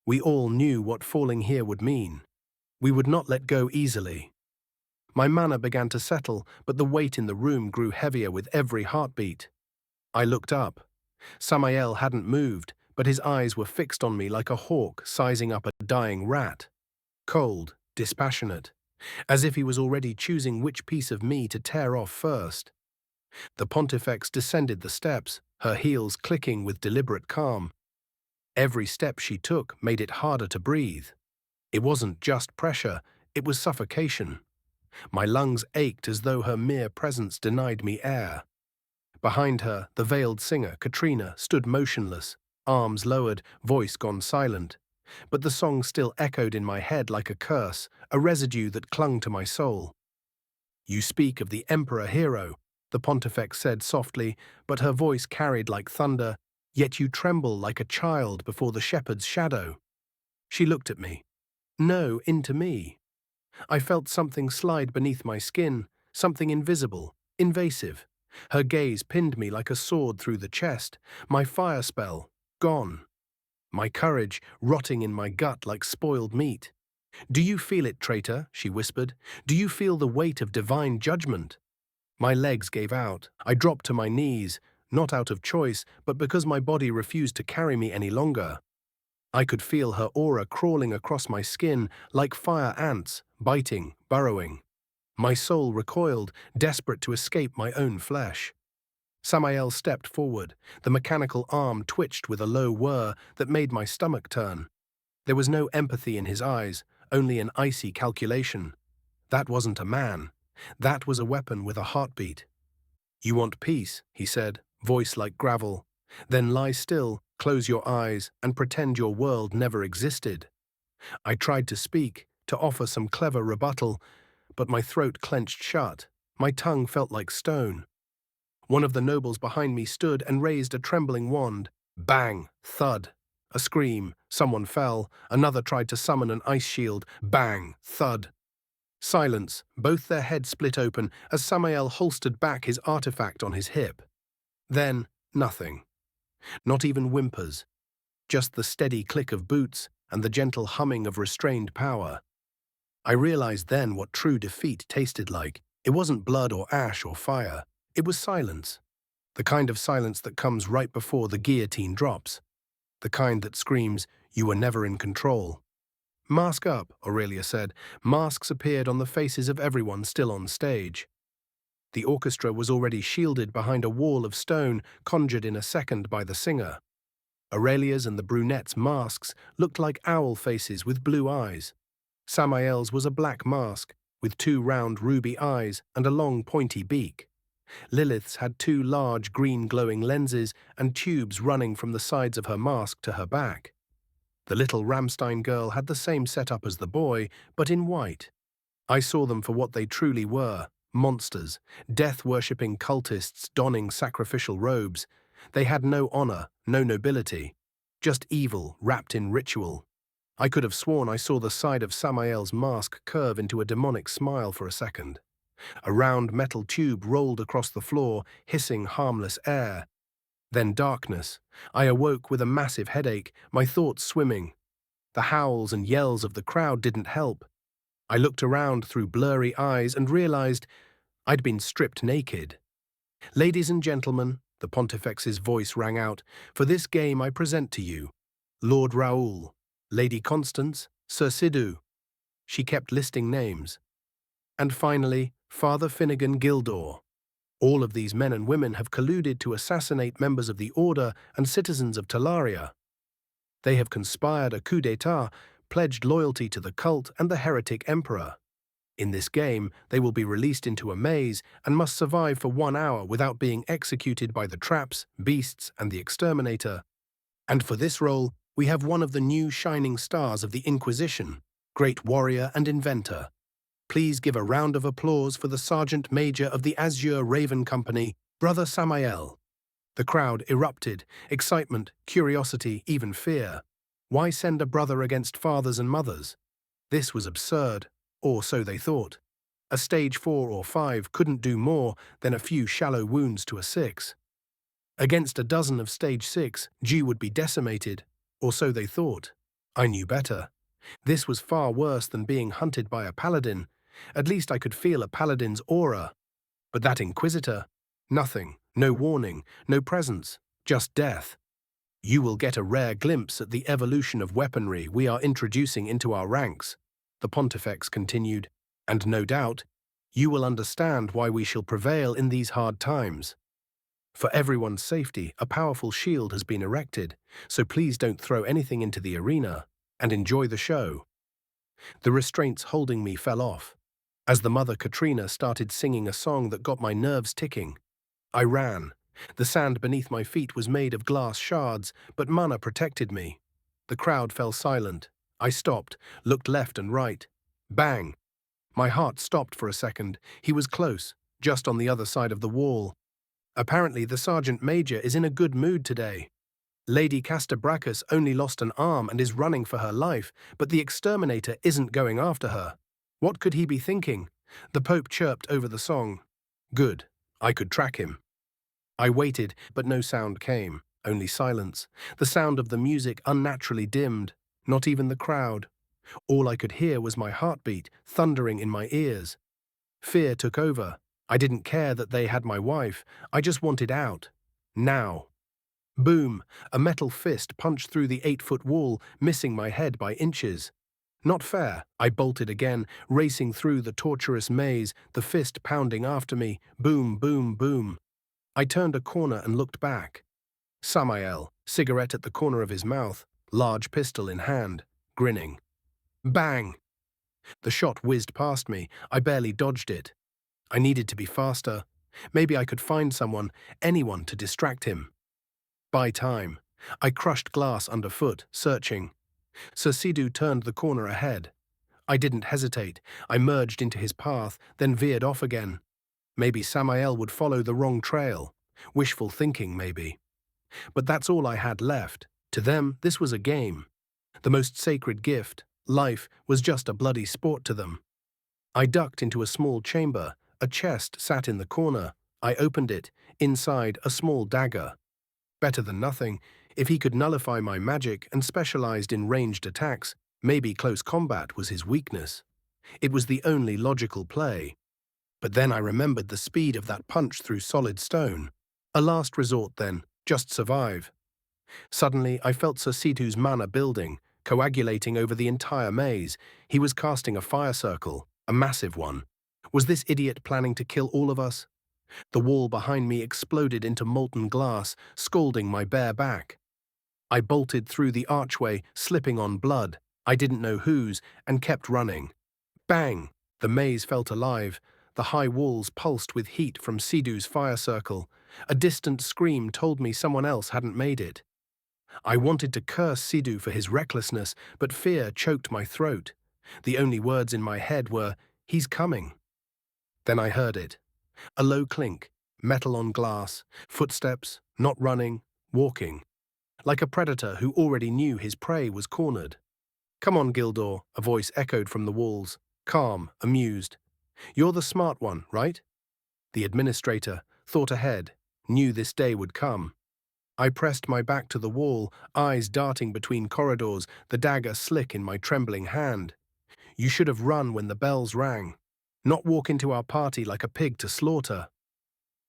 A: We all knew what falling here would mean. We would not let go easily. My mana began to settle, but the weight in the room grew heavier with every heartbeat. I looked up. Samael hadn't moved, but his eyes were fixed on me like a hawk sizing up a dying rat. Cold, dispassionate, as if he was already choosing which piece of me to tear off first. The Pontifex descended the steps, her heels clicking with deliberate calm. Every step she took made it harder to breathe. It wasn't just pressure, it was suffocation. My lungs ached as though her mere presence denied me air. Behind her, the veiled singer, Katrina, stood motionless, arms lowered, voice gone silent. But the song still echoed in my head like a curse, a residue that clung to my soul. You speak of the Emperor hero, the Pontifex said softly, but her voice carried like thunder, yet you tremble like a child before the shepherd's shadow. She looked at me. No, into me. I felt something slide beneath my skin, something invisible, invasive. Her gaze pinned me like a sword through the chest, my fire spell, gone. My courage rotting in my gut like spoiled meat. Do you feel it, traitor? She whispered. Do you feel the weight of divine judgment? My legs gave out. I dropped to my knees, not out of choice, but because my body refused to carry me any longer. I could feel her aura crawling across my skin like fire ants, biting, burrowing. My soul recoiled, desperate to escape my own flesh. Samael stepped forward. The mechanical arm twitched with a low whir that made my stomach turn. There was no empathy in his eyes, only an icy calculation. That wasn't a man. That was a weapon with a heartbeat. "You want peace," he said, voice like gravel. "Then lie still, close your eyes, and pretend your world never existed." I tried to speak, to offer some clever rebuttal, but my throat clenched shut. My tongue felt like stone. One of the nobles behind me stood and raised a trembling wand. Bang! Thud! A scream. Someone fell. Another tried to summon an ice shield. Bang! Thud! Silence. Both their heads split open as Samael holstered back his artifact on his hip. Then, nothing. Not even whimpers. Just the steady click of boots and the gentle humming of restrained power. I realized then what true defeat tasted like. It wasn't blood or ash or fire. It was silence. The kind of silence that comes right before the guillotine drops. The kind that screams, "You were never in control." "Mask up," Aurelia said. Masks appeared on the faces of everyone still on stage. The orchestra was already shielded behind a wall of stone conjured in a second by the singer. Aurelia's and the brunette's masks looked like owl faces with blue eyes. Samael's was a black mask, with 2 round ruby eyes and a long pointy beak. Lilith's had 2 large green glowing lenses and tubes running from the sides of her mask to her back. The little Ramstein girl had the same setup as the boy, but in white. I saw them for what they truly were, monsters, death-worshipping cultists donning sacrificial robes. They had no honor, no nobility, just evil wrapped in ritual. I could have sworn I saw the side of Samael's mask curve into a demonic smile for a second. A round metal tube rolled across the floor, hissing harmless air. Then darkness. I awoke with a massive headache, my thoughts swimming. The howls and yells of the crowd didn't help. I looked around through blurry eyes and realized I'd been stripped naked. "Ladies and gentlemen," the Pontifex's voice rang out, "for this game I present to you Lord Raoul, Lady Constance, Sir Sidhu." She kept listing names. "And finally, Father Finnegan Gildor. All of these men and women have colluded to assassinate members of the Order and citizens of Talaria. They have conspired a coup d'etat, pledged loyalty to the cult and the heretic emperor. In this game, they will be released into a maze and must survive for 1 hour without being executed by the traps, beasts, and the exterminator. And for this role, we have one of the new shining stars of the Inquisition, great warrior and inventor. Please give a round of applause for the Sergeant Major of the Azure Raven Company, Brother Samael." The crowd erupted, excitement, curiosity, even fear. Why send a brother against fathers and mothers? This was absurd, or so they thought. A stage 4 or 5 couldn't do more than a few shallow wounds to a 6. Against a dozen of stage 6, G would be decimated, or so they thought. I knew better. This was far worse than being hunted by a paladin. At least I could feel a paladin's aura. But that inquisitor? Nothing, no warning, no presence, just death. "You will get a rare glimpse at the evolution of weaponry we are introducing into our ranks," the Pontifex continued, "and no doubt, you will understand why we shall prevail in these hard times. For everyone's safety, a powerful shield has been erected, so please don't throw anything into the arena, and enjoy the show." The restraints holding me fell off. As the Mother Katrina started singing a song that got my nerves ticking, I ran. The sand beneath my feet was made of glass shards, but mana protected me. The crowd fell silent. I stopped, looked left and right. Bang! My heart stopped for a second. He was close, just on the other side of the wall. Apparently the Sergeant Major is in a good mood today. Lady Castabracus only lost an arm and is running for her life, but the exterminator isn't going after her. What could he be thinking? The Pope chirped over the song. Good. I could track him. I waited, but no sound came, only silence. The sound of the music unnaturally dimmed, not even the crowd. All I could hear was my heartbeat, thundering in my ears. Fear took over. I didn't care that they had my wife. I just wanted out. Now. Boom! A metal fist punched through the 8-foot wall, missing my head by inches. Not fair. I bolted again, racing through the tortuous maze, the fist pounding after me. Boom, boom, boom. I turned a corner and looked back. Samael, cigarette at the corner of his mouth, large pistol in hand. grinning. Bang! The shot whizzed past me. I barely dodged it. I needed to be faster. Maybe I could find someone, anyone, to distract him. Buy time. I crushed glass underfoot, searching. Sir Sidhu turned the corner ahead. I didn't hesitate. I merged into his path, then veered off again. Maybe Samael would follow the wrong trail. Wishful thinking, maybe. But that's all I had left. To them, this was a game. The most sacred gift, life, was just a bloody sport to them. I ducked into a small chamber. A chest sat in the corner. I opened it. Inside, a small dagger. Better than nothing. If he could nullify my magic and specialized in ranged attacks, maybe close combat was his weakness. It was the only logical play. But then I remembered the speed of that punch through solid stone. A last resort then, just survive. Suddenly, I felt Sir Sidhu's mana building, coagulating over the entire maze. He was casting a fire circle, a massive one. Was this idiot planning to kill all of us? The wall behind me exploded into molten glass, scalding my bare back. I bolted through the archway, slipping on blood, I didn't know whose, and kept running. Bang! The maze felt alive. The high walls pulsed with heat from Sidhu's fire circle. A distant scream told me someone else hadn't made it. I wanted to curse Sidhu for his recklessness, but fear choked my throat. The only words in my head were, "He's coming." Then I heard it. A low clink, metal on glass, footsteps, not running, walking. Like a predator who already knew his prey was cornered. "Come on, Gildor," a voice echoed from the walls, calm, amused. "You're the smart one, right?" The administrator thought ahead, knew this day would come. I pressed my back to the wall, eyes darting between corridors, the dagger slick in my trembling hand. "You should have run when the bells rang. Not walk into our party like a pig to slaughter."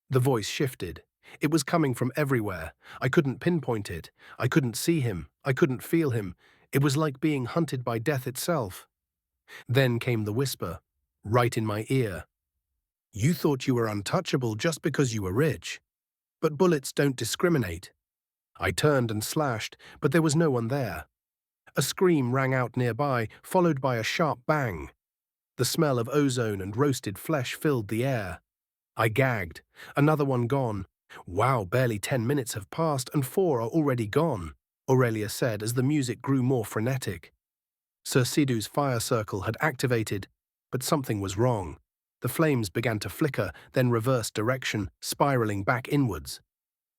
A: The voice shifted. It was coming from everywhere. I couldn't pinpoint it. I couldn't see him. I couldn't feel him. It was like being hunted by death itself. Then came the whisper, right in my ear. "You thought you were untouchable just because you were rich. But bullets don't discriminate." I turned and slashed, but there was no one there. A scream rang out nearby, followed by a sharp bang. The smell of ozone and roasted flesh filled the air. I gagged. Another one gone. "Wow, barely 10 minutes have passed and 4 are already gone," Aurelia said as the music grew more frenetic. Sir Sidhu's fire circle had activated, but something was wrong. The flames began to flicker, then reverse direction, spiraling back inwards.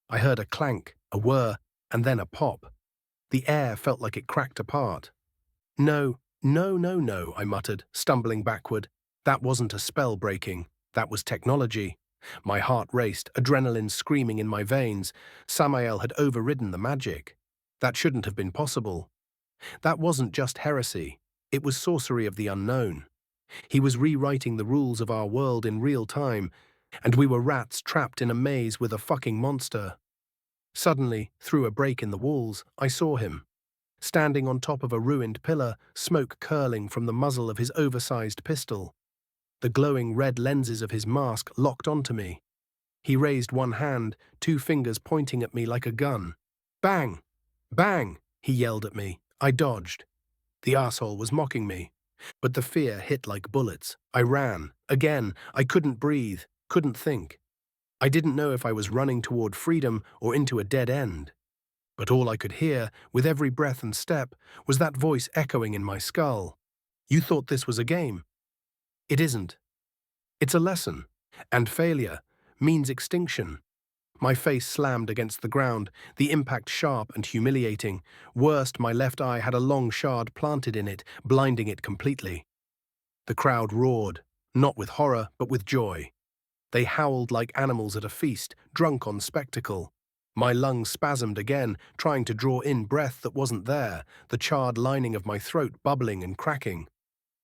A: I heard a clank, a whir, and then a pop. The air felt like it cracked apart. "No, no, no, no," I muttered, stumbling backward. That wasn't a spell breaking. That was technology. My heart raced, adrenaline screaming in my veins. Samael had overridden the magic. That shouldn't have been possible. That wasn't just heresy. It was sorcery of the unknown. He was rewriting the rules of our world in real time, and we were rats trapped in a maze with a fucking monster. Suddenly, through a break in the walls, I saw him. Standing on top of a ruined pillar, smoke curling from the muzzle of his oversized pistol. The glowing red lenses of his mask locked onto me. He raised one hand, 2 fingers pointing at me like a gun. "Bang! Bang!" he yelled at me. I dodged. The arsehole was mocking me. But the fear hit like bullets. I ran. Again, I couldn't breathe, couldn't think. I didn't know if I was running toward freedom or into a dead end. But all I could hear, with every breath and step, was that voice echoing in my skull. "You thought this was a game? It isn't. It's a lesson. And failure means extinction." My face slammed against the ground, the impact sharp and humiliating. Worst, my left eye had a long shard planted in it, blinding it completely. The crowd roared, not with horror, but with joy. They howled like animals at a feast, drunk on spectacle. My lungs spasmed again, trying to draw in breath that wasn't there, the charred lining of my throat bubbling and cracking.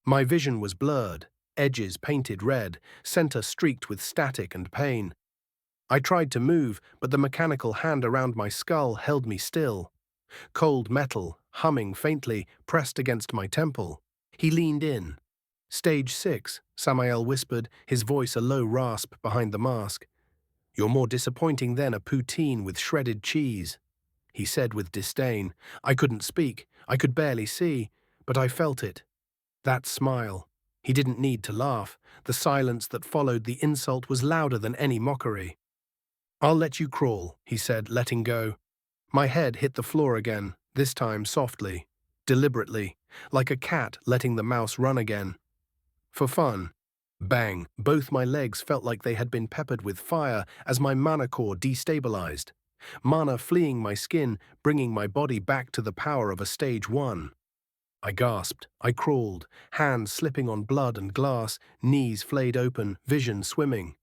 A: My vision was blurred, edges painted red, center streaked with static and pain. I tried to move, but the mechanical hand around my skull held me still. Cold metal, humming faintly, pressed against my temple. He leaned in. "Stage 6, Samael whispered, his voice a low rasp behind the mask. "You're more disappointing than a poutine with shredded cheese," he said with disdain. I couldn't speak. I could barely see. but I felt it. That smile. He didn't need to laugh. The silence that followed the insult was louder than any mockery. "I'll let you crawl," he said, letting go. My head hit the floor again, this time softly, deliberately, like a cat letting the mouse run again. For fun. Bang! Both my legs felt like they had been peppered with fire as my mana core destabilized. Mana fleeing my skin, bringing my body back to the power of a stage 1. I gasped. I crawled, hands slipping on blood and glass, knees flayed open, vision swimming.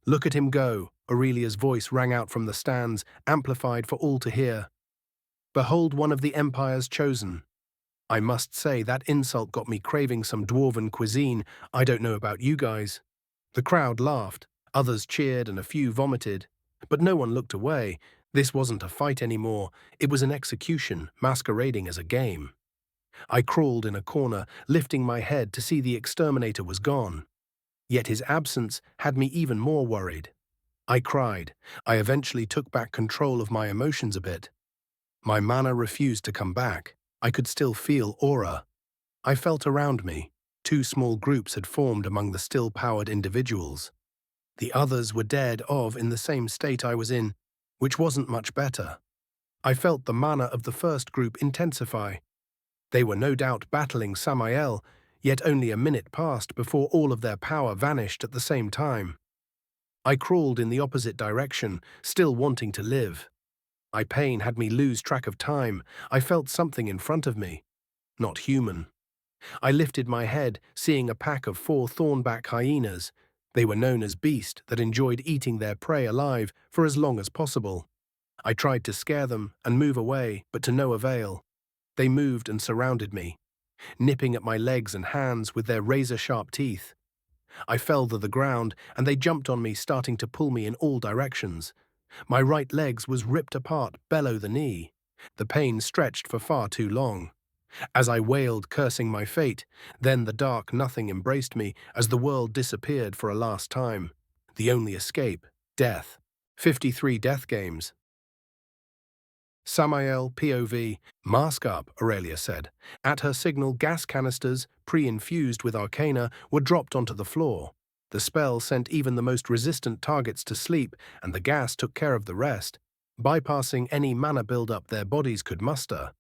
A: "Look at him go," Aurelia's voice rang out from the stands, amplified for all to hear. "Behold one of the Empire's chosen." I must say that insult got me craving some dwarven cuisine. I don't know about you guys. The crowd laughed, others cheered and a few vomited. But no one looked away. This wasn't a fight anymore. It was an execution, masquerading as a game. I crawled in a corner, lifting my head to see the exterminator was gone. Yet his absence had me even more worried. I cried. I eventually took back control of my emotions a bit. My mana refused to come back. I could still feel aura. I felt around me. 2 small groups had formed among the still-powered individuals. The others were dead in the same state I was in, which wasn't much better. I felt the mana of the first group intensify. They were no doubt battling Samael, yet only a minute passed before all of their power vanished at the same time. I crawled in the opposite direction, still wanting to live. My pain had me lose track of time. I felt something in front of me. Not human. I lifted my head, seeing a pack of 4 thornback hyenas. They were known as beast that enjoyed eating their prey alive for as long as possible. I tried to scare them and move away, but to no avail. They moved and surrounded me, nipping at my legs and hands with their razor-sharp teeth. I fell to the ground, and they jumped on me, starting to pull me in all directions. My right leg was ripped apart below the knee. The pain stretched for far too long. As I wailed, cursing my fate, then the dark nothing embraced me as the world disappeared for a last time. The only escape, death. 53 death games. "Samael, POV, mask up," Aurelia said. At her signal, gas canisters, pre-infused with arcana, were dropped onto the floor. The spell sent even the most resistant targets to sleep, and the gas took care of the rest, bypassing any mana build-up their bodies could muster.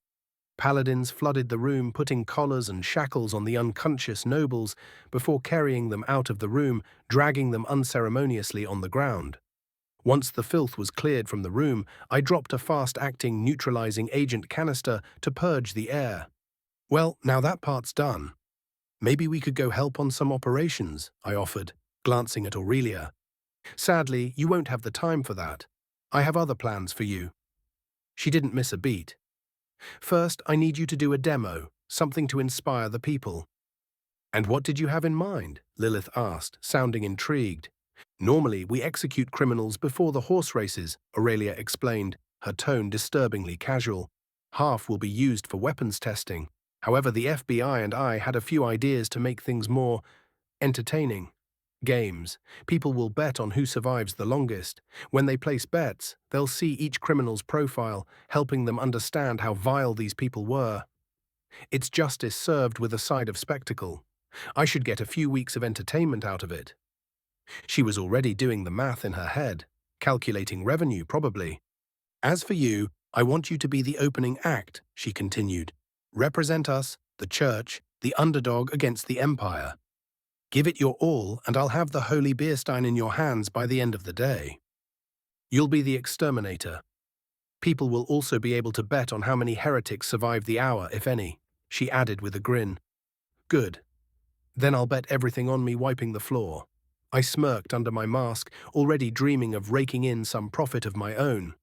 A: Paladins flooded the room, putting collars and shackles on the unconscious nobles before carrying them out of the room, dragging them unceremoniously on the ground. Once the filth was cleared from the room, I dropped a fast-acting neutralizing agent canister to purge the air. "Well, now that part's done. Maybe we could go help on some operations," I offered, glancing at Aurelia. "Sadly, you won't have the time for that. I have other plans for you." She didn't miss a beat. "First, I need you to do a demo, something to inspire the people." "And what did you have in mind?" Lilith asked, sounding intrigued. "Normally, we execute criminals before the horse races," Aurelia explained, her tone disturbingly casual. "Half will be used for weapons testing. However, the FBI and I had a few ideas to make things more entertaining. Games. People will bet on who survives the longest. When they place bets, they'll see each criminal's profile, helping them understand how vile these people were. It's justice served with a side of spectacle. I should get a few weeks of entertainment out of it." She was already doing the math in her head, calculating revenue probably. "As for you, I want you to be the opening act," she continued. "Represent us, the church, the underdog against the Empire. Give it your all, and I'll have the holy beer stein in your hands by the end of the day. You'll be the exterminator. People will also be able to bet on how many heretics survive the hour, if any," she added with a grin. "Good. Then I'll bet everything on me wiping the floor." I smirked under my mask, already dreaming of raking in some profit of my own.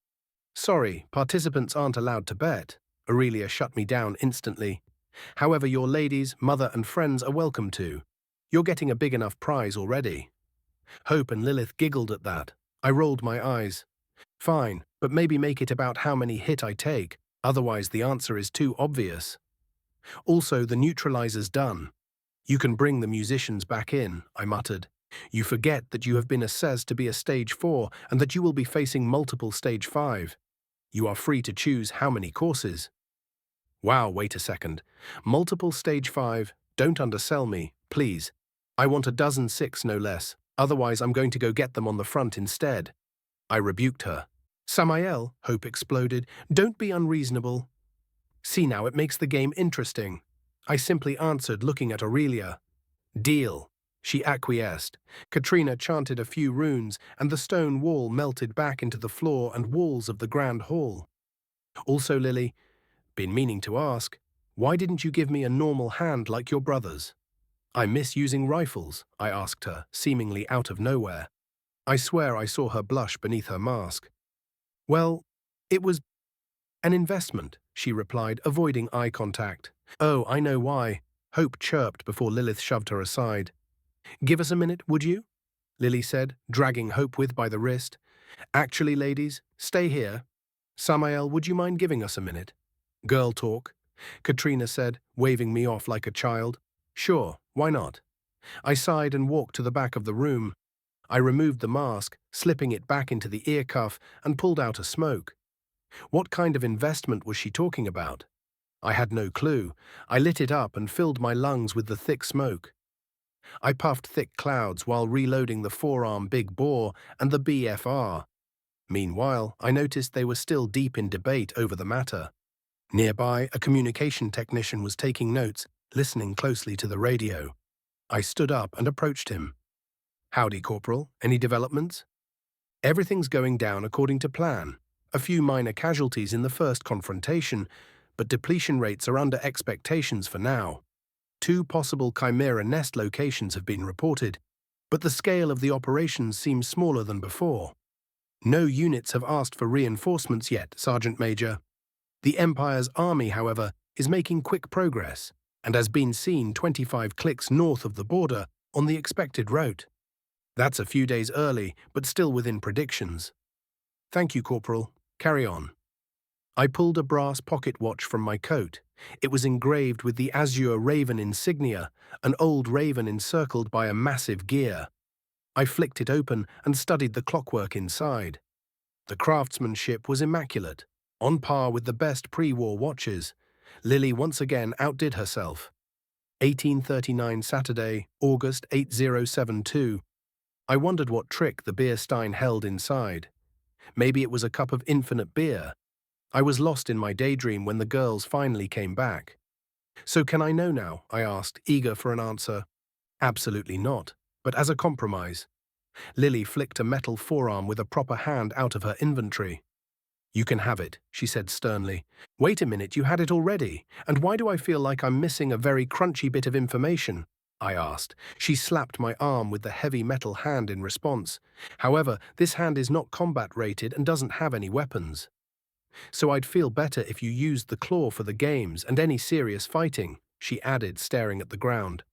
A: "Sorry, participants aren't allowed to bet." Aurelia shut me down instantly. "However, your ladies, mother and friends are welcome to. You're getting a big enough prize already." Hope and Lilith giggled at that. I rolled my eyes. "Fine, but maybe make it about how many hit I take, otherwise the answer is too obvious. Also, the neutralizer's done. You can bring the musicians back in," I muttered. "You forget that you have been assessed to be a Stage 4 and that you will be facing multiple Stage 5. You are free to choose how many courses." Wow, wait a second. Multiple stage 5, don't undersell me, please. I want a dozen 6 no less, otherwise I'm going to go get them on the front instead. I rebuked her. Samael, Hope exploded, don't be unreasonable. See now, it makes the game interesting. I simply answered, looking at Aurelia. Deal. She acquiesced. Katrina chanted a few runes, and the stone wall melted back into the floor and walls of the grand hall. Also, Lily, been meaning to ask, why didn't you give me a normal hand like your brothers? I miss using rifles, I asked her, seemingly out of nowhere. I swear I saw her blush beneath her mask. Well, it was an investment, she replied, avoiding eye contact. Oh, I know why. Hope chirped before Lilith shoved her aside. Give us a minute, would you? Lily said, dragging Hope by the wrist. Actually, ladies, stay here. Samael, would you mind giving us a minute? Girl talk, Katrina said, waving me off like a child. Sure, why not? I sighed and walked to the back of the room. I removed the mask, slipping it back into the ear cuff, and pulled out a smoke. What kind of investment was she talking about? I had no clue. I lit it up and filled my lungs with the thick smoke. I puffed thick clouds while reloading the forearm big bore and the BFR. Meanwhile, I noticed they were still deep in debate over the matter. Nearby, a communication technician was taking notes, listening closely to the radio. I stood up and approached him. Howdy, Corporal. Any developments? Everything's going down according to plan. A few minor casualties in the first confrontation, but depletion rates are under expectations for now. 2 possible Chimera nest locations have been reported, but the scale of the operations seems smaller than before. No units have asked for reinforcements yet, Sergeant Major. The Empire's army, however, is making quick progress, and has been seen 25 clicks north of the border on the expected route. That's a few days early, but still within predictions. Thank you, Corporal. Carry on. I pulled a brass pocket watch from my coat. It was engraved with the azure raven insignia, an old raven encircled by a massive gear. I flicked it open and studied the clockwork inside. The craftsmanship was immaculate, on par with the best pre-war watches. Lily once again outdid herself. 1839 Saturday, August 8072. I wondered what trick the beer stein held inside. Maybe it was a cup of infinite beer. I was lost in my daydream when the girls finally came back. So can I know now? I asked, eager for an answer. Absolutely not, but as a compromise. Lily flicked a metal forearm with a proper hand out of her inventory. You can have it, she said sternly. Wait a minute, you had it already, and why do I feel like I'm missing a very crunchy bit of information? I asked. She slapped my arm with the heavy metal hand in response. However, this hand is not combat rated and doesn't have any weapons. So I'd feel better if you used the claw for the games and any serious fighting, she added, staring at the ground.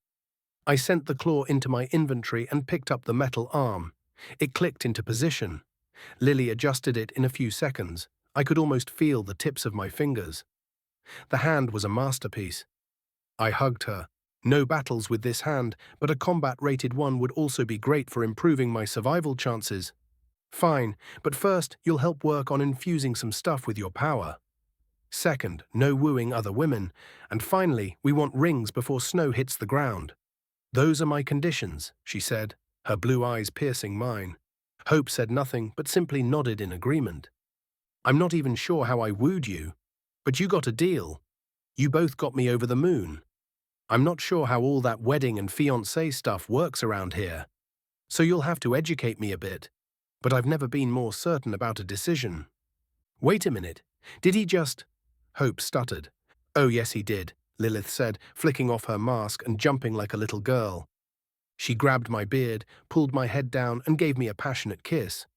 A: I sent the claw into my inventory and picked up the metal arm. It clicked into position. Lily adjusted it in a few seconds. I could almost feel the tips of my fingers. The hand was a masterpiece. I hugged her. No battles with this hand, but a combat-rated one would also be great for improving my survival chances. Fine, but first you'll help work on infusing some stuff with your power. Second, no wooing other women. And finally, we want rings before snow hits the ground. Those are my conditions, she said, her blue eyes piercing mine. Hope said nothing, but simply nodded in agreement. I'm not even sure how I wooed you, but you got a deal. You both got me over the moon. I'm not sure how all that wedding and fiancé stuff works around here, so you'll have to educate me a bit, but I've never been more certain about a decision. Wait a minute, did he just… Hope stuttered. Oh yes he did, Lilith said, flicking off her mask and jumping like a little girl. She grabbed my beard, pulled my head down and gave me a passionate kiss.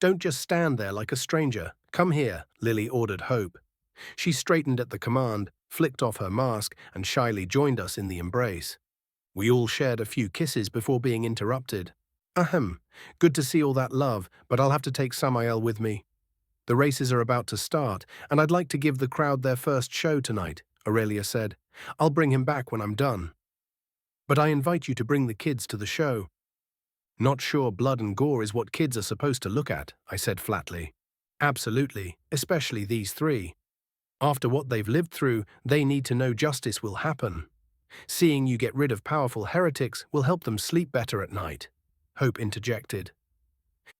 A: Don't just stand there like a stranger. Come here, Lily ordered Hope. She straightened at the command, flicked off her mask, and shyly joined us in the embrace. We all shared a few kisses before being interrupted. Ahem, good to see all that love, but I'll have to take Samael with me. The races are about to start, and I'd like to give the crowd their first show tonight, Aurelia said. I'll bring him back when I'm done. But I invite you to bring the kids to the show. Not sure blood and gore is what kids are supposed to look at, I said flatly. Absolutely, especially these 3. After what they've lived through, they need to know justice will happen. Seeing you get rid of powerful heretics will help them sleep better at night, Hope interjected.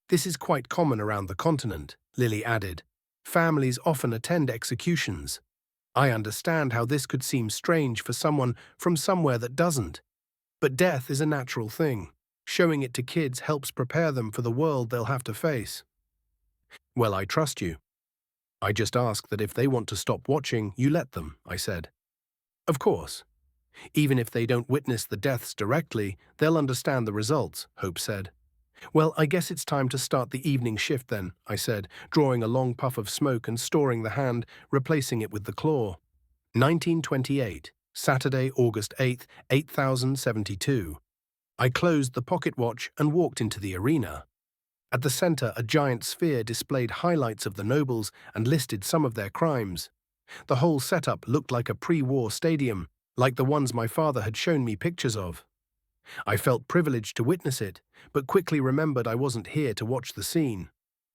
A: This is quite common around the continent, Lily added. Families often attend executions. I understand how this could seem strange for someone from somewhere that doesn't. But death is a natural thing. Showing it to kids helps prepare them for the world they'll have to face. Well, I trust you. I just ask that if they want to stop watching, you let them, I said. Of course. Even if they don't witness the deaths directly, they'll understand the results, Hope said. Well, I guess it's time to start the evening shift then, I said, drawing a long puff of smoke and storing the hand, replacing it with the claw. 1928, Saturday, August 8th, 8072. I closed the pocket watch and walked into the arena. At the center, a giant sphere displayed highlights of the nobles and listed some of their crimes. The whole setup looked like a pre-war stadium, like the ones my father had shown me pictures of. I felt privileged to witness it, but quickly remembered I wasn't here to watch the scene.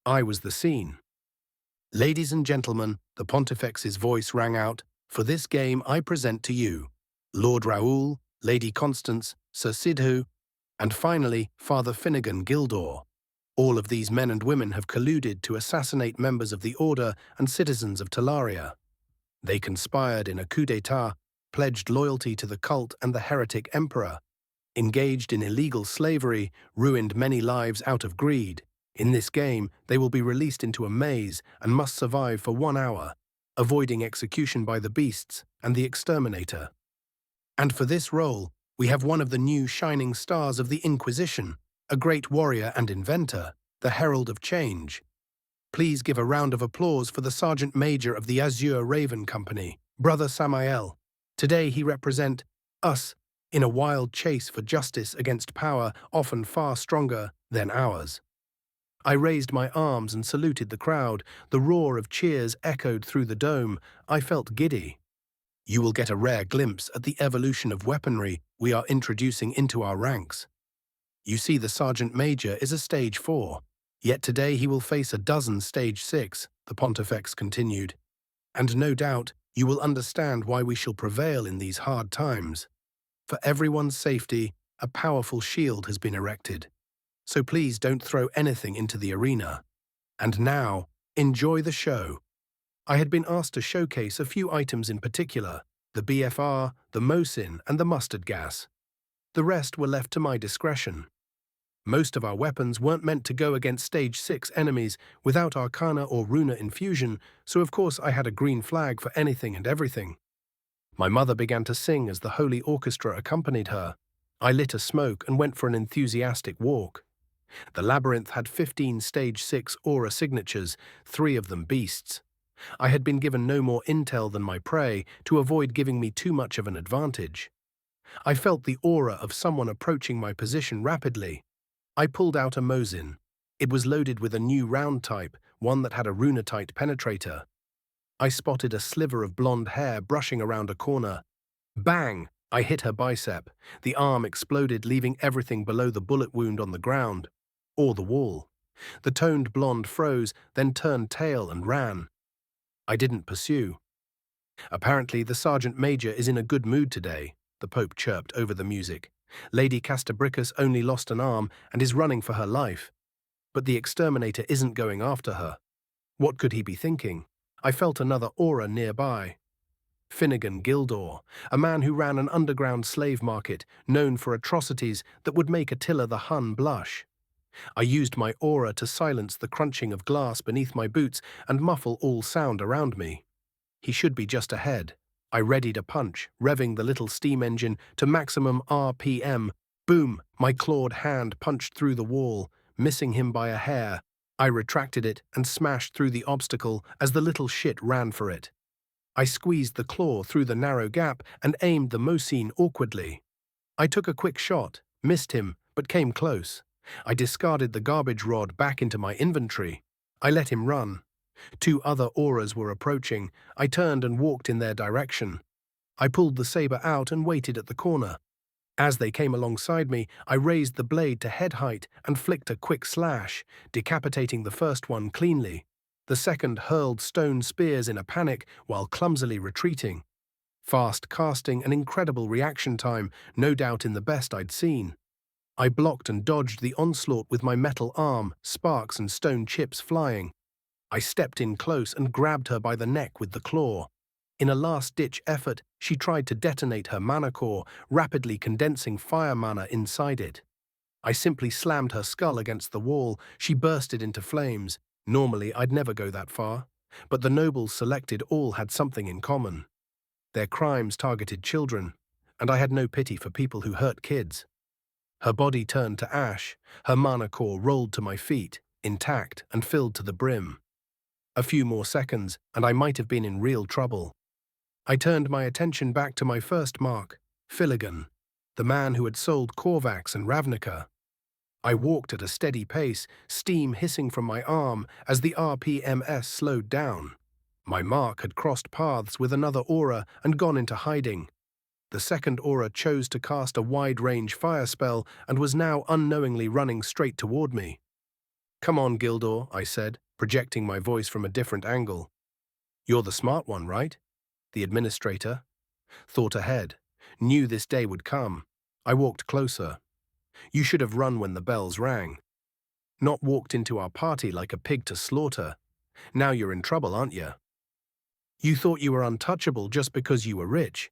A: I was the scene. Ladies and gentlemen, the Pontifex's voice rang out, for this game I present to you Lord Raoul, Lady Constance, Sir Sidhu, and finally Father Finnegan Gildor. All of these men and women have colluded to assassinate members of the Order and citizens of Talaria. They conspired in a coup d'etat, pledged loyalty to the cult and the heretic emperor, engaged in illegal slavery, ruined many lives out of greed. In this game, they will be released into a maze and must survive for 1 hour, avoiding execution by the beasts and the exterminator. And for this role, we have one of the new shining stars of the Inquisition, a great warrior and inventor, the Herald of Change. Please give a round of applause for the Sergeant Major of the Azure Raven Company, Brother Samael. Today he represents us in a wild chase for justice against power often far stronger than ours. I raised my arms and saluted the crowd. The roar of cheers echoed through the dome. I felt giddy. You will get a rare glimpse at the evolution of weaponry we are introducing into our ranks. You see, the Sergeant Major is a Stage 4, yet today he will face a dozen Stage 6, the Pontifex continued. And no doubt you will understand why we shall prevail in these hard times. For everyone's safety, a powerful shield has been erected. So please don't throw anything into the arena. And now, enjoy the show. I had been asked to showcase a few items in particular, the BFR, the Mosin, and the mustard gas. The rest were left to my discretion. Most of our weapons weren't meant to go against Stage 6 enemies without Arcana or Runa infusion, so of course I had a green flag for anything and everything. My mother began to sing as the Holy Orchestra accompanied her. I lit a smoke and went for an enthusiastic walk. The labyrinth had 15 Stage 6 aura signatures, 3 of them beasts. I had been given no more intel than my prey to avoid giving me too much of an advantage. I felt the aura of someone approaching my position rapidly. I pulled out a Mosin. It was loaded with a new round type, one that had a runatite penetrator. I spotted a sliver of blonde hair brushing around a corner. Bang! I hit her bicep. The arm exploded, leaving everything below the bullet wound on the ground, or the wall. The toned blonde froze, then turned tail and ran. I didn't pursue. Apparently, the Sergeant Major is in a good mood today, the Pope chirped over the music. Lady Castabricus only lost an arm and is running for her life. But the exterminator isn't going after her. What could he be thinking? I felt another aura nearby. Finnegan Gildor, a man who ran an underground slave market known for atrocities that would make Attila the Hun blush. I used my aura to silence the crunching of glass beneath my boots and muffle all sound around me. He should be just ahead. I readied a punch, revving the little steam engine to maximum RPM. Boom! My clawed hand punched through the wall, missing him by a hair. I retracted it and smashed through the obstacle as the little shit ran for it. I squeezed the claw through the narrow gap and aimed the Mosin awkwardly. I took a quick shot, missed him, but came close. I discarded the garbage rod back into my inventory. I let him run. 2 other auras were approaching. I turned and walked in their direction. I pulled the saber out and waited at the corner. As they came alongside me, I raised the blade to head height and flicked a quick slash, decapitating the first one cleanly. The second hurled stone spears in a panic while clumsily retreating. Fast casting and incredible reaction time, no doubt in the best I'd seen. I blocked and dodged the onslaught with my metal arm, sparks and stone chips flying. I stepped in close and grabbed her by the neck with the claw. In a last-ditch effort, she tried to detonate her mana core, rapidly condensing fire mana inside it. I simply slammed her skull against the wall. She bursted into flames. Normally, I'd never go that far. But the nobles selected all had something in common. Their crimes targeted children, and I had no pity for people who hurt kids. Her body turned to ash. Her mana core rolled to my feet, intact and filled to the brim. A few more seconds, and I might have been in real trouble. I turned my attention back to my first mark, Finnegan, the man who had sold Korvax and Ravnica. I walked at a steady pace, steam hissing from my arm as the RPMS slowed down. My mark had crossed paths with another aura and gone into hiding. The second aura chose to cast a wide-range fire spell and was now unknowingly running straight toward me. "Come on, Gildor," I said, projecting my voice from a different angle. "You're the smart one, right?" The administrator thought ahead, knew this day would come. I walked closer. "You should have run when the bells rang. Not walked into our party like a pig to slaughter. Now you're in trouble, aren't you? You thought you were untouchable just because you were rich.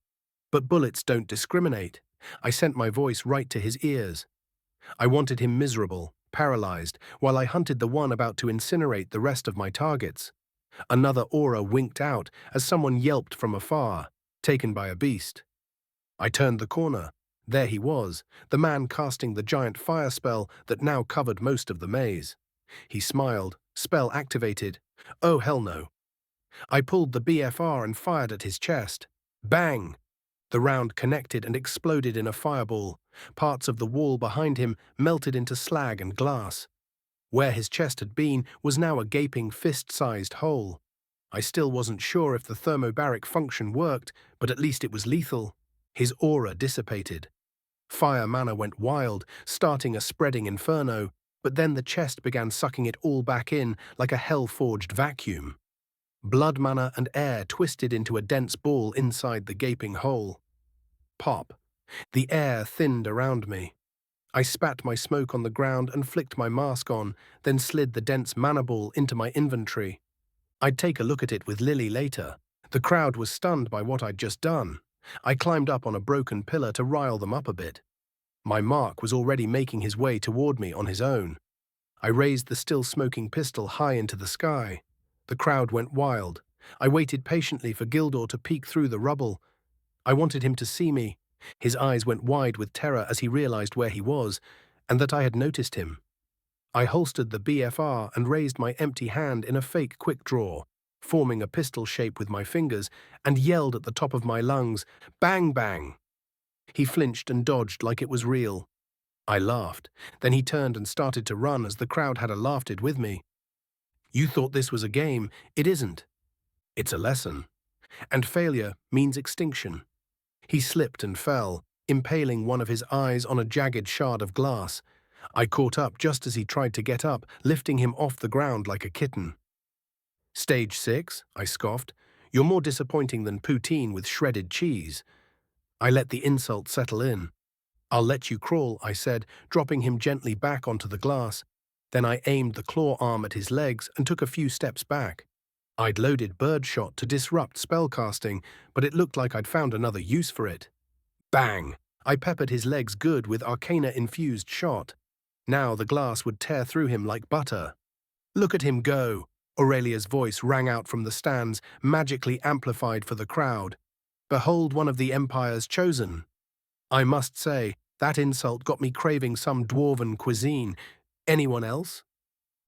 A: But bullets don't discriminate." I sent my voice right to his ears. I wanted him miserable, paralyzed, while I hunted the one about to incinerate the rest of my targets. Another aura winked out as someone yelped from afar, taken by a beast. I turned the corner. There he was, the man casting the giant fire spell that now covered most of the maze. He smiled, spell activated. Oh, hell no. I pulled the BFR and fired at his chest. Bang! The round connected and exploded in a fireball. Parts of the wall behind him melted into slag and glass. Where his chest had been was now a gaping fist-sized hole. I still wasn't sure if the thermobaric function worked, but at least it was lethal. His aura dissipated. Fire mana went wild, starting a spreading inferno, but then the chest began sucking it all back in like a hell-forged vacuum. Blood mana and air twisted into a dense ball inside the gaping hole. Pop. The air thinned around me. I spat my smoke on the ground and flicked my mask on, then slid the dense mana ball into my inventory. I'd take a look at it with Lily later. The crowd was stunned by what I'd just done. I climbed up on a broken pillar to rile them up a bit. My mark was already making his way toward me on his own. I raised the still smoking pistol high into the sky. The crowd went wild. I waited patiently for Gildor to peek through the rubble. I wanted him to see me. His eyes went wide with terror as he realized where he was, and that I had noticed him. I holstered the BFR and raised my empty hand in a fake quick draw, forming a pistol shape with my fingers, and yelled at the top of my lungs, "Bang, bang!" He flinched and dodged like it was real. I laughed. Then he turned and started to run as the crowd had laughed it with me. "You thought this was a game. It isn't. It's a lesson. And failure means extinction." He slipped and fell, impaling one of his eyes on a jagged shard of glass. I caught up just as he tried to get up, lifting him off the ground like a kitten. "Stage 6, I scoffed. "You're more disappointing than poutine with shredded cheese." I let the insult settle in. "I'll let you crawl," I said, dropping him gently back onto the glass. Then I aimed the claw arm at his legs and took a few steps back. I'd loaded birdshot to disrupt spellcasting, but it looked like I'd found another use for it. Bang! I peppered his legs good with arcana-infused shot. Now the glass would tear through him like butter. "Look at him go!" Aurelia's voice rang out from the stands, magically amplified for the crowd. "Behold one of the Empire's chosen." I must say, that insult got me craving some dwarven cuisine. Anyone else?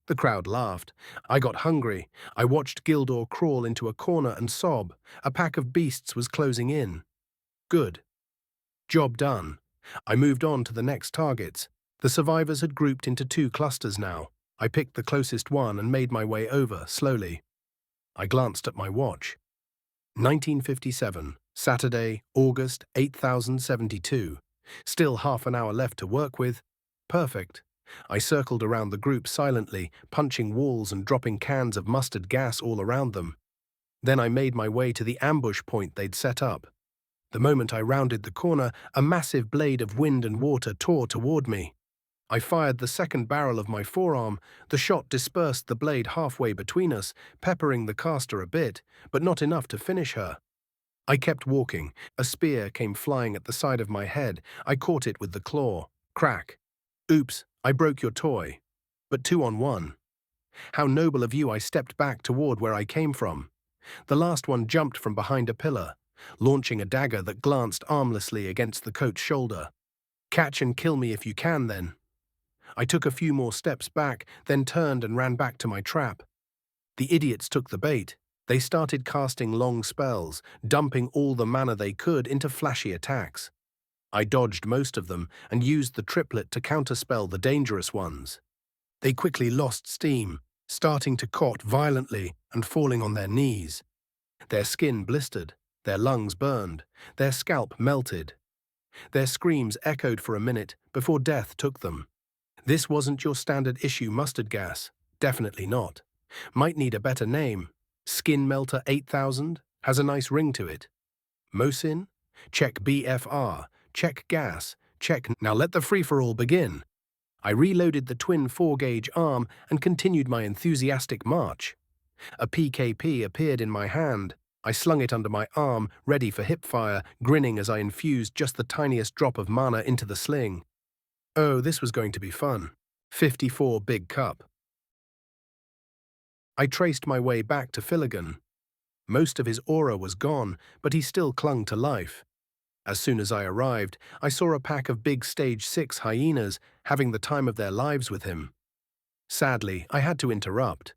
A: The crowd laughed. I got hungry. I watched Gildor crawl into a corner and sob. A pack of beasts was closing in. Good. Job done. I moved on to the next targets. The survivors had grouped into 2 clusters now. I picked the closest one and made my way over, slowly. I glanced at my watch. 1957, Saturday, August 8072. Still half an hour left to work with. Perfect. I circled around the group silently, punching walls and dropping cans of mustard gas all around them. Then I made my way to the ambush point they'd set up. The moment I rounded the corner, a massive blade of wind and water tore toward me. I fired the second barrel of my forearm. The shot dispersed the blade halfway between us, peppering the caster a bit, but not enough to finish her. I kept walking. A spear came flying at the side of my head. I caught it with the claw. Crack. Oops, I broke your toy. But 2-on-1. How noble of you. I stepped back toward where I came from. The last one jumped from behind a pillar, launching a dagger that glanced armlessly against the coach's shoulder. Catch and kill me if you can, then. I took a few more steps back, then turned and ran back to my trap. The idiots took the bait. They started casting long spells, dumping all the mana they could into flashy attacks. I dodged most of them and used the triplet to counterspell the dangerous ones. They quickly lost steam, starting to cough violently and falling on their knees. Their skin blistered, their lungs burned, their scalp melted. Their screams echoed for a minute before death took them. This wasn't your standard issue mustard gas. Definitely not. Might need a better name. Skin Melter 8000 has a nice ring to it. Mosin? Check BFR. Check gas. Check. Now let the free-for-all begin. I reloaded the twin 4-gauge arm and continued my enthusiastic march. A PKP appeared in my hand. I slung it under my arm, ready for hipfire, grinning as I infused just the tiniest drop of mana into the sling. Oh, this was going to be fun. 54 big cup. I traced my way back to Finnegan. Most of his aura was gone, but he still clung to life. As soon as I arrived, I saw a pack of big Stage 6 hyenas having the time of their lives with him. Sadly, I had to interrupt.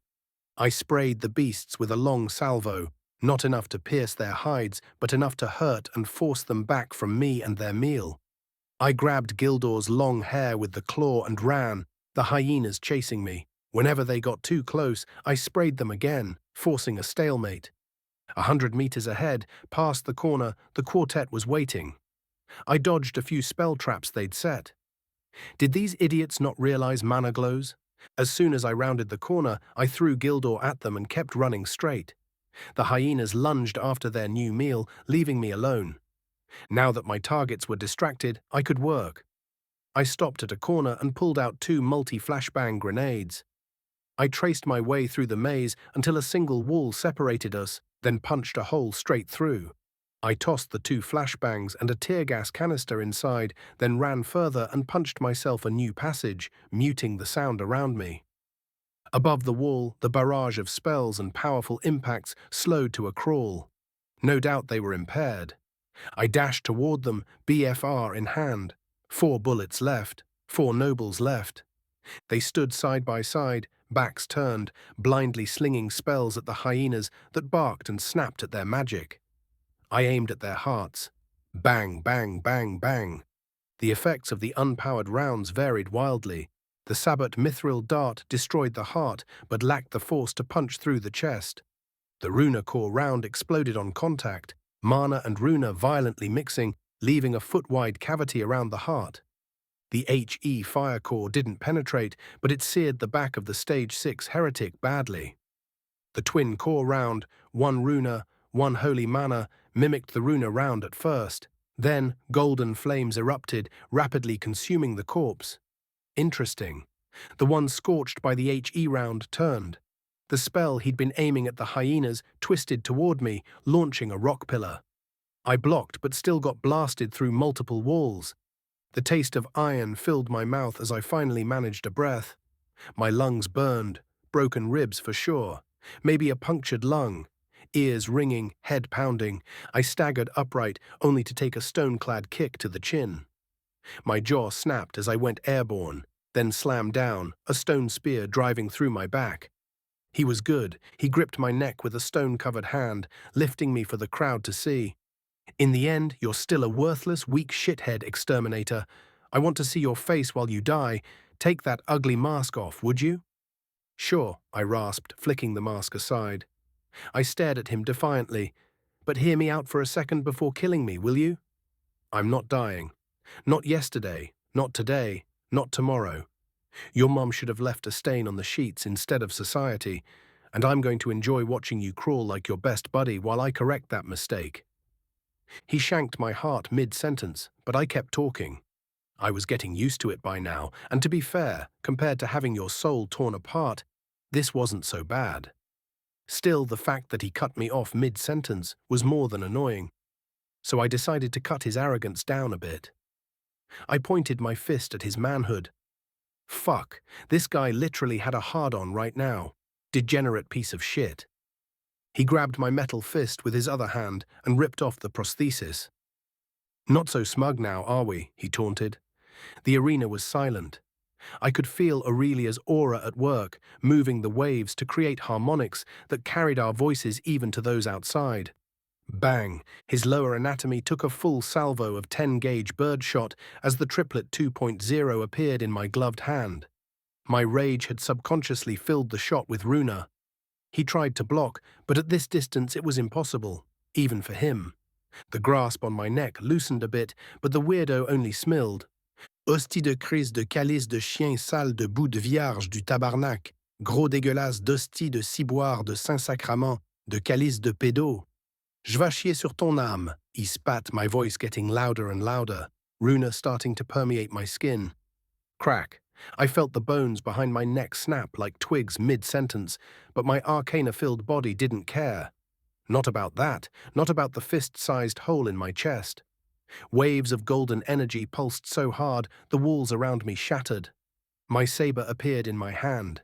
A: I sprayed the beasts with a long salvo, not enough to pierce their hides, but enough to hurt and force them back from me and their meal. I grabbed Gildor's long hair with the claw and ran, the hyenas chasing me. Whenever they got too close, I sprayed them again, forcing a stalemate. 100 meters ahead, past the corner, the quartet was waiting. I dodged a few spell traps they'd set. Did these idiots not realize mana glows? As soon as I rounded the corner, I threw Gildor at them and kept running straight. The hyenas lunged after their new meal, leaving me alone. Now that my targets were distracted, I could work. I stopped at a corner and pulled out 2 multi-flashbang grenades. I traced my way through the maze until a single wall separated us, then punched a hole straight through. I tossed the 2 flashbangs and a tear gas canister inside, then ran further and punched myself a new passage, muting the sound around me. Above the wall, the barrage of spells and powerful impacts slowed to a crawl. No doubt they were impaired. I dashed toward them, BFR in hand. 4 bullets left, 4 nobles left. They stood side by side, backs turned, blindly slinging spells at the hyenas that barked and snapped at their magic. I aimed at their hearts. Bang, bang, bang, bang. The effects of the unpowered rounds varied wildly. The Sabbat mithril dart destroyed the heart, but lacked the force to punch through the chest. The Runa core round exploded on contact, mana and runa violently mixing, leaving a foot-wide cavity around the heart. The HE fire core didn't penetrate, but it seared the back of the Stage 6 heretic badly. The twin core round, 1 runa, 1 holy mana, mimicked the runa round at first. Then, golden flames erupted, rapidly consuming the corpse. Interesting. The one scorched by the HE round turned. The spell he'd been aiming at the hyenas twisted toward me, launching a rock pillar. I blocked but still got blasted through multiple walls. The taste of iron filled my mouth as I finally managed a breath. My lungs burned, broken ribs for sure, maybe a punctured lung. Ears ringing, head pounding, I staggered upright only to take a stone-clad kick to the chin. My jaw snapped as I went airborne, then slammed down, a stone spear driving through my back. He was good. He gripped my neck with a stone-covered hand, lifting me for the crowd to see. In the end, you're still a worthless, weak shithead, exterminator. I want to see your face while you die. Take that ugly mask off, would you? Sure, I rasped, flicking the mask aside. I stared at him defiantly. But hear me out for a second before killing me, will you? I'm not dying. Not yesterday, not today, not tomorrow. Your mum should have left a stain on the sheets instead of society, and I'm going to enjoy watching you crawl like your best buddy while I correct that mistake." He shanked my heart mid-sentence, but I kept talking. I was getting used to it by now, and to be fair, compared to having your soul torn apart, this wasn't so bad. Still, the fact that he cut me off mid-sentence was more than annoying, so I decided to cut his arrogance down a bit. I pointed my fist at his manhood. Fuck, this guy literally had a hard-on right now. Degenerate piece of shit. He grabbed my metal fist with his other hand and ripped off the prosthesis. "Not so smug now, are we?" he taunted. The arena was silent. I could feel Aurelia's aura at work, moving the waves to create harmonics that carried our voices even to those outside. Bang! His lower anatomy took a full salvo of 10-gauge birdshot as the triplet 2.0 appeared in my gloved hand. My rage had subconsciously filled the shot with Runa. He tried to block, but at this distance it was impossible, even for him. The grasp on my neck loosened a bit, but the weirdo only smiled. "Hostie de crise de calice de chien sale de bout de vierge du tabarnak, gros dégueulasse d'hostie de ciboire de Saint-Sacrament, de calice de pédo. Je vais chier sur ton âme," he spat, my voice getting louder and louder, Runa starting to permeate my skin. Crack. I felt the bones behind my neck snap like twigs mid-sentence, but my arcana-filled body didn't care. Not about that, not about the fist-sized hole in my chest. Waves of golden energy pulsed so hard, the walls around me shattered. My saber appeared in my hand.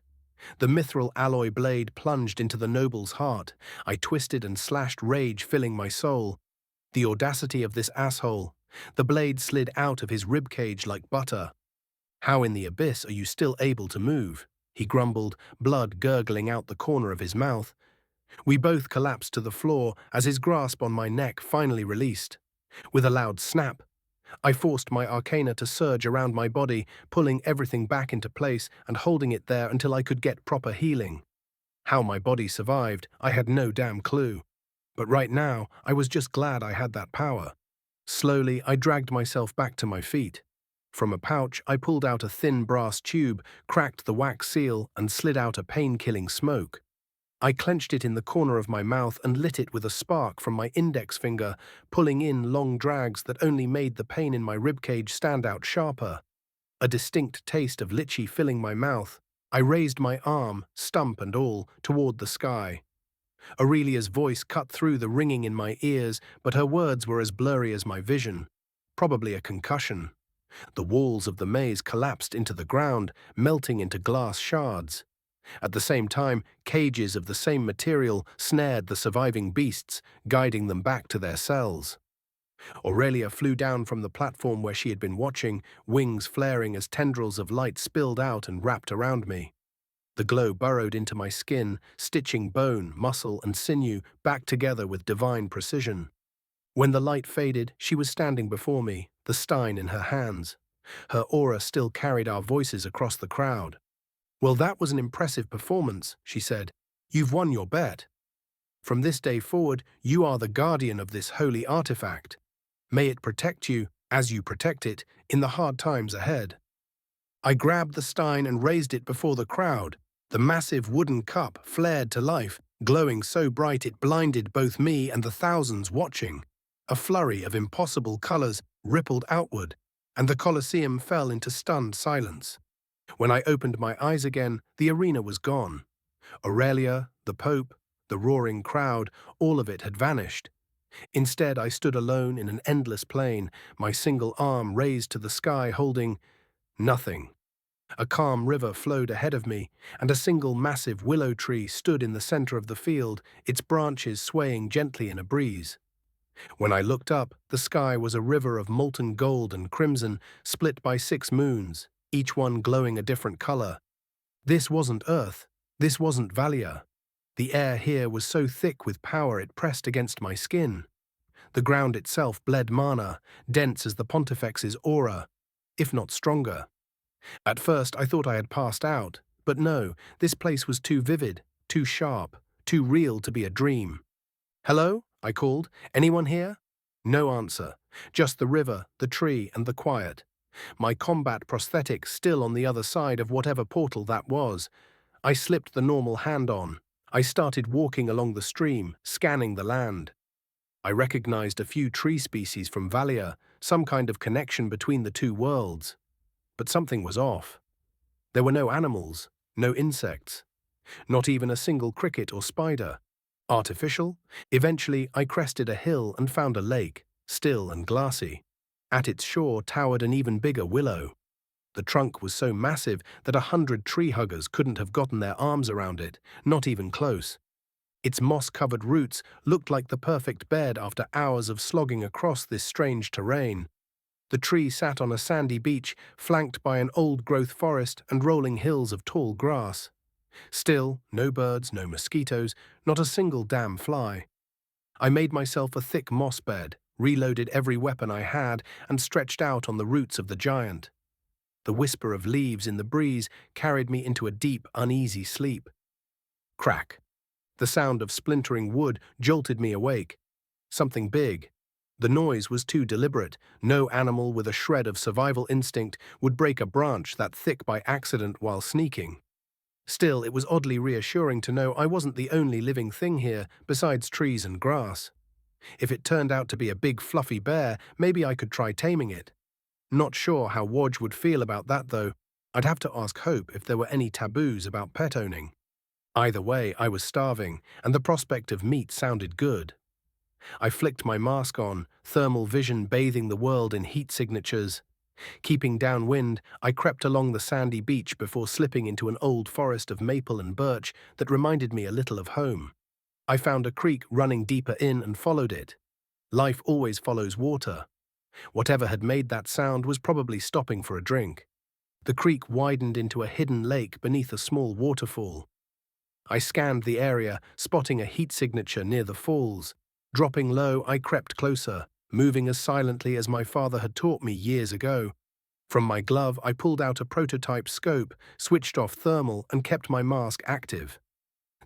A: The mithril alloy blade plunged into the noble's heart. I twisted and slashed, rage filling my soul. The audacity of this asshole. The blade slid out of his ribcage like butter. "How in the abyss are you still able to move?" he grumbled, blood gurgling out the corner of his mouth. We both collapsed to the floor as his grasp on my neck finally released. With a loud snap, I forced my arcana to surge around my body, pulling everything back into place and holding it there until I could get proper healing. How my body survived, I had no damn clue. But right now, I was just glad I had that power. Slowly, I dragged myself back to my feet. From a pouch, I pulled out a thin brass tube, cracked the wax seal, and slid out a pain-killing smoke. I clenched it in the corner of my mouth and lit it with a spark from my index finger, pulling in long drags that only made the pain in my ribcage stand out sharper. A distinct taste of lychee filling my mouth. I raised my arm, stump and all, toward the sky. Aurelia's voice cut through the ringing in my ears, but her words were as blurry as my vision. Probably a concussion. The walls of the maze collapsed into the ground, melting into glass shards. At the same time, cages of the same material snared the surviving beasts, guiding them back to their cells. Aurelia flew down from the platform where she had been watching, wings flaring as tendrils of light spilled out and wrapped around me. The glow burrowed into my skin, stitching bone, muscle, and sinew back together with divine precision. When the light faded, she was standing before me, the stein in her hands. Her aura still carried our voices across the crowd. "Well, that was an impressive performance," she said. "You've won your bet. From this day forward, you are the guardian of this holy artifact. May it protect you, as you protect it, in the hard times ahead." I grabbed the stein and raised it before the crowd. The massive wooden cup flared to life, glowing so bright it blinded both me and the thousands watching. A flurry of impossible colors rippled outward, and the Colosseum fell into stunned silence. When I opened my eyes again, the arena was gone. Aurelia, the Pope, the roaring crowd, all of it had vanished. Instead, I stood alone in an endless plain, my single arm raised to the sky holding nothing. A calm river flowed ahead of me, and a single massive willow tree stood in the center of the field, its branches swaying gently in a breeze. When I looked up, the sky was a river of molten gold and crimson, split by 6 moons, each one glowing a different color. This wasn't Earth. This wasn't Valia. The air here was so thick with power it pressed against my skin. The ground itself bled mana, dense as the Pontifex's aura, if not stronger. At first I thought I had passed out, but no, this place was too vivid, too sharp, too real to be a dream. "Hello?" I called. "Anyone here?" No answer. Just the river, the tree, and the quiet. my combat prosthetic still on the other side of whatever portal that was. I slipped the normal hand on. I started walking along the stream, scanning the land. I recognized a few tree species from Valia, some kind of connection between the two worlds. But something was off. There were no animals, no insects, not even a single cricket or spider. Artificial? Eventually, I crested a hill and found a lake, still and glassy. At its shore towered an even bigger willow. The trunk was so massive that 100 tree huggers couldn't have gotten their arms around it, not even close. Its moss-covered roots looked like the perfect bed after hours of slogging across this strange terrain. The tree sat on a sandy beach, flanked by an old-growth forest and rolling hills of tall grass. Still, no birds, no mosquitoes, not a single damn fly. I made myself a thick moss bed, reloaded every weapon I had, and stretched out on the roots of the giant. The whisper of leaves in the breeze carried me into a deep, uneasy sleep. Crack. The sound of splintering wood jolted me awake. Something big. The noise was too deliberate. No animal with a shred of survival instinct would break a branch that thick by accident while sneaking. Still, it was oddly reassuring to know I wasn't the only living thing here, besides trees and grass. If it turned out to be a big fluffy bear, maybe I could try taming it. Not sure how Wodge would feel about that, though. I'd have to ask Hope if there were any taboos about pet owning. Either way, I was starving, and the prospect of meat sounded good. I flicked my mask on, thermal vision bathing the world in heat signatures. Keeping downwind, I crept along the sandy beach before slipping into an old forest of maple and birch that reminded me a little of home. I found a creek running deeper in and followed it. Life always follows water. Whatever had made that sound was probably stopping for a drink. The creek widened into a hidden lake beneath a small waterfall. I scanned the area, spotting a heat signature near the falls. Dropping low, I crept closer, moving as silently as my father had taught me years ago. From my glove, I pulled out a prototype scope, switched off thermal, and kept my mask active.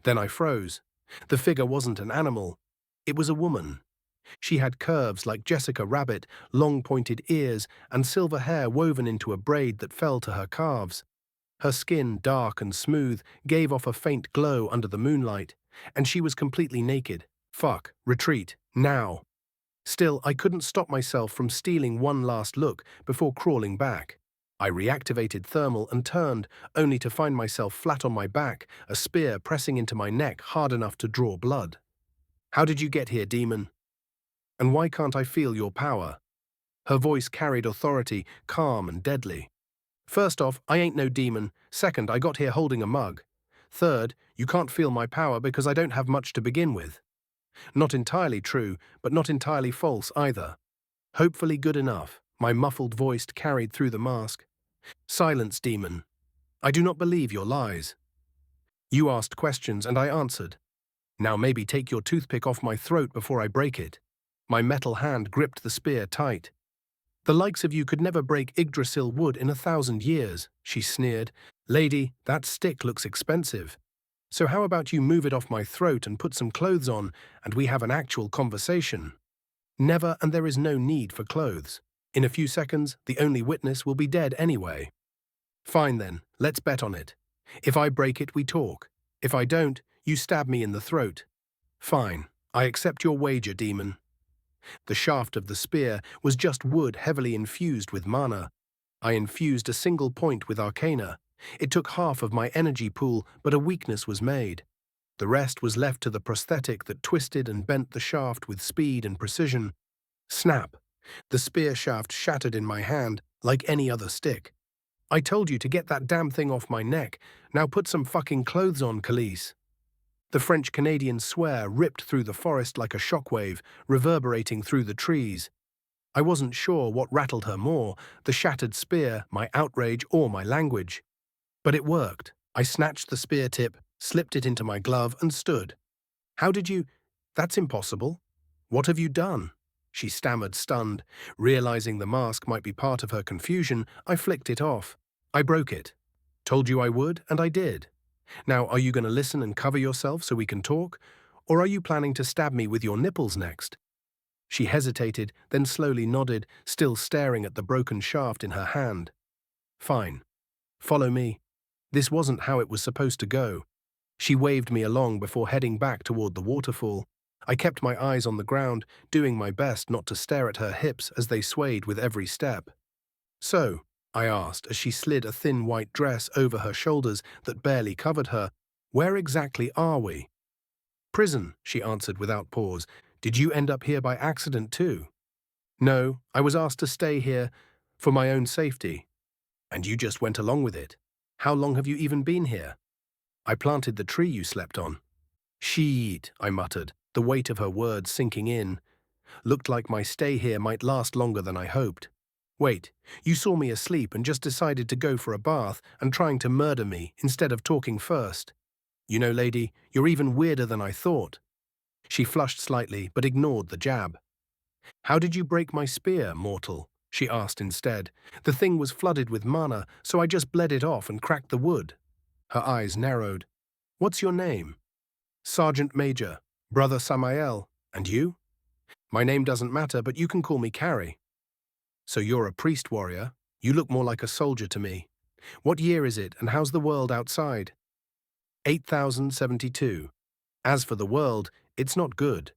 A: Then I froze. The figure wasn't an animal. It was a woman. She had curves like Jessica Rabbit, long pointed ears, and silver hair woven into a braid that fell to her calves. Her skin, dark and smooth, gave off a faint glow under the moonlight, and she was completely naked. Fuck, retreat, now. Still, I couldn't stop myself from stealing one last look before crawling back. I reactivated thermal and turned, only to find myself flat on my back, a spear pressing into my neck hard enough to draw blood. How did you get here, demon? And why can't I feel your power? Her voice carried authority, calm and deadly. First off, I ain't no demon. Second, I got here holding a mug. Third, you can't feel my power because I don't have much to begin with. Not entirely true, but not entirely false either. Hopefully good enough, my muffled voice carried through the mask. Silence, demon. I do not believe your lies. You asked questions and I answered. Now maybe take your toothpick off my throat before I break it. My metal hand gripped the spear tight. The likes of you could never break Yggdrasil wood in 1,000 years, she sneered. Lady, that stick looks expensive. So how about you move it off my throat and put some clothes on, and we have an actual conversation? Never, and there is no need for clothes. In a few seconds, the only witness will be dead anyway. Fine then, let's bet on it. If I break it, we talk. If I don't, you stab me in the throat. Fine, I accept your wager, demon. The shaft of the spear was just wood heavily infused with mana. I infused a single point with arcana. It took half of my energy pool, but a weakness was made. The rest was left to the prosthetic that twisted and bent the shaft with speed and precision. Snap! The spear shaft shattered in my hand, like any other stick. I told you to get that damn thing off my neck. Now put some fucking clothes on, Khalees. The French-Canadian swear ripped through the forest like a shockwave, reverberating through the trees. I wasn't sure what rattled her more, the shattered spear, my outrage, or my language. But it worked. I snatched the spear tip, slipped it into my glove, and stood. How did you— That's impossible. What have you done? She stammered, stunned. Realizing the mask might be part of her confusion, I flicked it off. I broke it. Told you I would, and I did. Now, are you going to listen and cover yourself so we can talk? Or are you planning to stab me with your nipples next? She hesitated, then slowly nodded, still staring at the broken shaft in her hand. Fine. Follow me. This wasn't how it was supposed to go. She waved me along before heading back toward the waterfall. I kept my eyes on the ground, doing my best not to stare at her hips as they swayed with every step. So, I asked as she slid a thin white dress over her shoulders that barely covered her, where exactly are we? Prison, she answered without pause. Did you end up here by accident too? No, I was asked to stay here for my own safety. And you just went along with it. How long have you even been here? I planted the tree you slept on. Sheet, I muttered, the weight of her words sinking in. Looked like my stay here might last longer than I hoped. Wait, you saw me asleep and just decided to go for a bath and trying to murder me instead of talking first. You know, lady, you're even weirder than I thought. She flushed slightly but ignored the jab. How did you break my spear, mortal? She asked instead. The thing was flooded with mana, so I just bled it off and cracked the wood. Her eyes narrowed. What's your name? Sergeant Major, Brother Samael. And you? My name doesn't matter, but you can call me Carrie. So you're a priest warrior? You look more like a soldier to me. What year is it, and how's the world outside? 8072. As for the world, it's not good.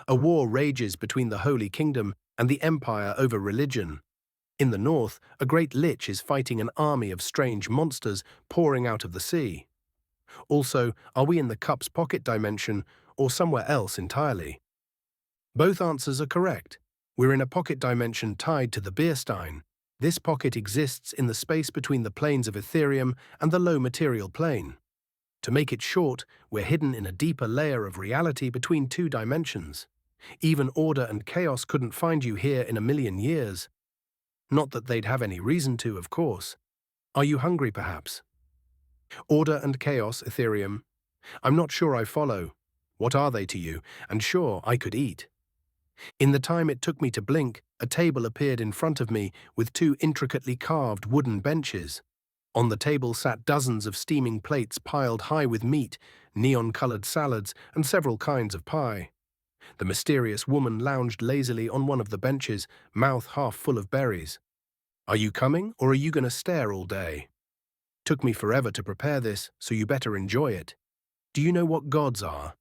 A: A war rages between the Holy Kingdom and the Empire over religion. In the north, a great lich is fighting an army of strange monsters pouring out of the sea. Also, are we in the cup's pocket dimension or somewhere else entirely? Both answers are correct. We're in a pocket dimension tied to the Beerstein. This pocket exists in the space between the planes of Ethereum and the low material plane. To make it short, we're hidden in a deeper layer of reality between two dimensions. Even order and chaos couldn't find you here in a million years. Not that they'd have any reason to, of course. Are you hungry, perhaps? Order and chaos, Ethereum. I'm not sure I follow. What are they to you? And sure, I could eat. In the time it took me to blink, a table appeared in front of me with two intricately carved wooden benches. On the table sat dozens of steaming plates piled high with meat, neon-colored salads, and several kinds of pie. The mysterious woman lounged lazily on one of the benches, mouth half full of berries. Are you coming, or are you going to stare all day? Took me forever to prepare this, so you better enjoy it. Do you know what gods are?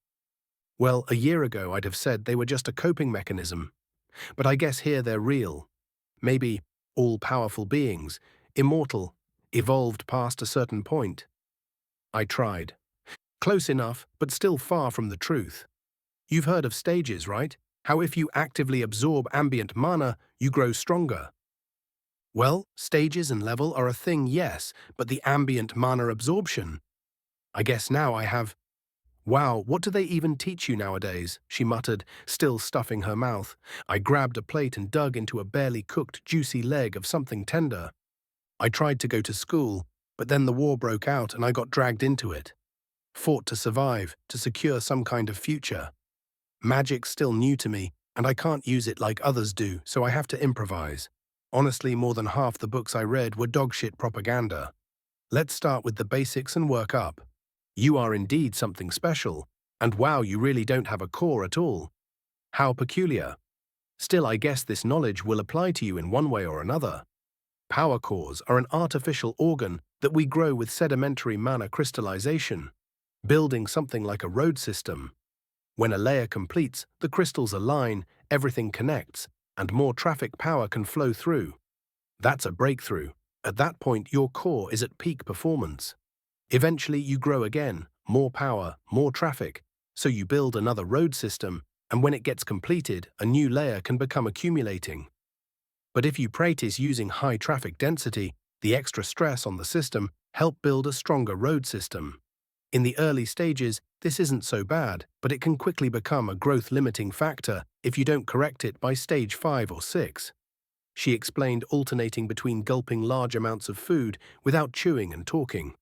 A: Well, a year ago I'd have said they were just a coping mechanism. But I guess here they're real. Maybe all-powerful beings, immortal, evolved past a certain point. I tried. Close enough, but still far from the truth. You've heard of stages, right? How if you actively absorb ambient mana, you grow stronger. Well, stages and level are a thing, yes, but the ambient mana absorption. I guess now I have... Wow, what do they even teach you nowadays? She muttered, still stuffing her mouth. I grabbed a plate and dug into a barely cooked, juicy leg of something tender. I tried to go to school, but then the war broke out and I got dragged into it. Fought to survive, to secure some kind of future. Magic's still new to me, and I can't use it like others do, so I have to improvise. Honestly, more than half the books I read were dogshit propaganda. Let's start with the basics and work up. You are indeed something special, and wow, you really don't have a core at all. How peculiar. Still, I guess this knowledge will apply to you in one way or another. Power cores are an artificial organ that we grow with sedimentary mana crystallization, building something like a road system. When a layer completes, the crystals align, everything connects, and more traffic power can flow through. That's a breakthrough. At that point, your core is at peak performance. Eventually, you grow again, more power, more traffic, so you build another road system, and when it gets completed, a new layer can become accumulating. But if you practice using high traffic density, the extra stress on the system help build a stronger road system. In the early stages, this isn't so bad, but it can quickly become a growth-limiting factor if you don't correct it by stage 5 or 6. She explained, alternating between gulping large amounts of food without chewing and talking.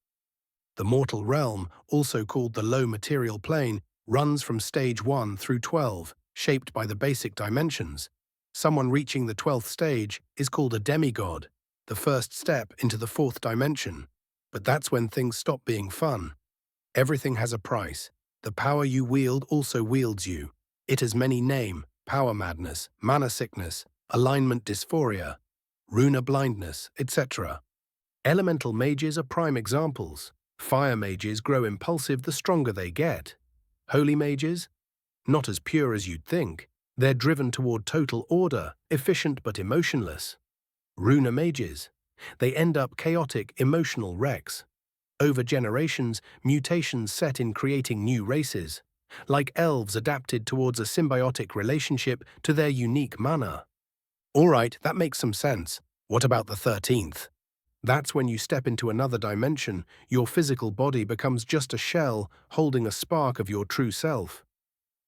A: The mortal realm, also called the low material plane, runs from stage 1 through 12, shaped by the basic dimensions. Someone reaching the 12th stage is called a demigod, the first step into the 4th dimension. But that's when things stop being fun. Everything has a price. The power you wield also wields you. It has many names, power madness, mana sickness, alignment dysphoria, runa blindness, etc. Elemental mages are prime examples. Fire mages grow impulsive the stronger they get. Holy mages? Not as pure as you'd think. They're driven toward total order, efficient but emotionless. Runa mages? They end up chaotic, emotional wrecks. Over generations, mutations set in creating new races, like elves adapted towards a symbiotic relationship to their unique mana. All right, that makes some sense. What about the 13th? That's when you step into another dimension, your physical body becomes just a shell holding a spark of your true self.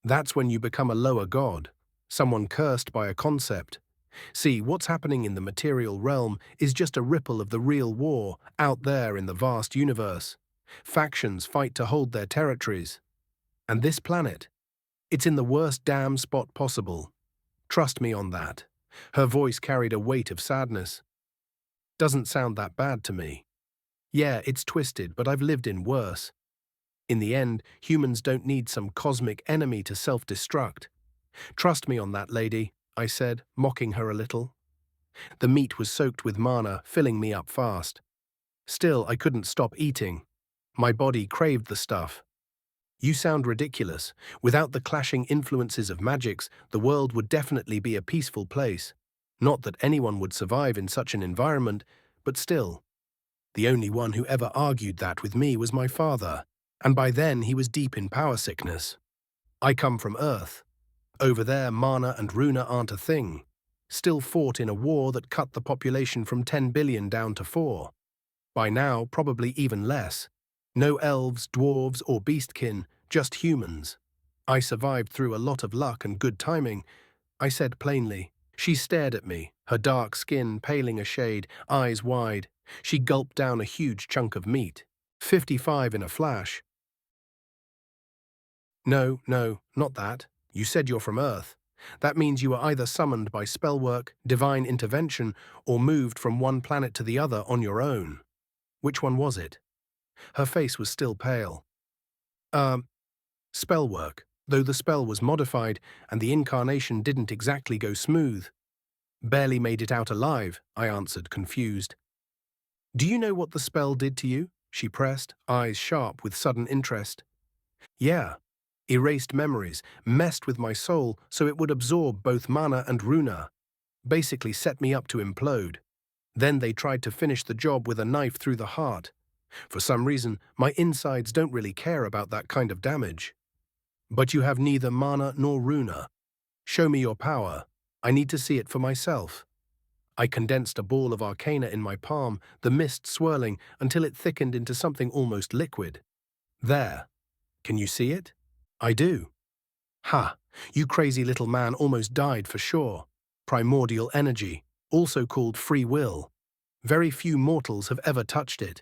A: That's when you become a lower god, someone cursed by a concept. See, what's happening in the material realm is just a ripple of the real war out there in the vast universe. Factions fight to hold their territories. And this planet, it's in the worst damn spot possible. Trust me on that. Her voice carried a weight of sadness. Doesn't sound that bad to me. Yeah, it's twisted, but I've lived in worse. In the end, humans don't need some cosmic enemy to self-destruct. Trust me on that, lady, I said, mocking her a little. The meat was soaked with mana, filling me up fast. Still, I couldn't stop eating. My body craved the stuff. You sound ridiculous. Without the clashing influences of magics, the world would definitely be a peaceful place. Not that anyone would survive in such an environment, but still. The only one who ever argued that with me was my father, and by then he was deep in power sickness. I come from Earth. Over there, mana and runa aren't a thing. Still fought in a war that cut the population from 10 billion down to 4. By now, probably even less. No elves, dwarves, or beastkin, just humans. I survived through a lot of luck and good timing, I said plainly. She stared at me, her dark skin paling a shade, eyes wide. She gulped down a huge chunk of meat. 55 in a flash. No, not that. You said you're from Earth. That means you were either summoned by spellwork, divine intervention, or moved from one planet to the other on your own. Which one was it? Her face was still pale. Spellwork, though the spell was modified and the incarnation didn't exactly go smooth. Barely made it out alive, I answered, confused. Do you know what the spell did to you? She pressed, eyes sharp with sudden interest. Yeah. Erased memories, messed with my soul so it would absorb both mana and runa. Basically set me up to implode. Then they tried to finish the job with a knife through the heart. For some reason, my insides don't really care about that kind of damage. But you have neither mana nor runa. Show me your power. I need to see it for myself. I condensed a ball of arcana in my palm, the mist swirling until it thickened into something almost liquid. There. Can you see it? I do. Ha! You crazy little man almost died for sure. Primordial energy, also called free will. Very few mortals have ever touched it.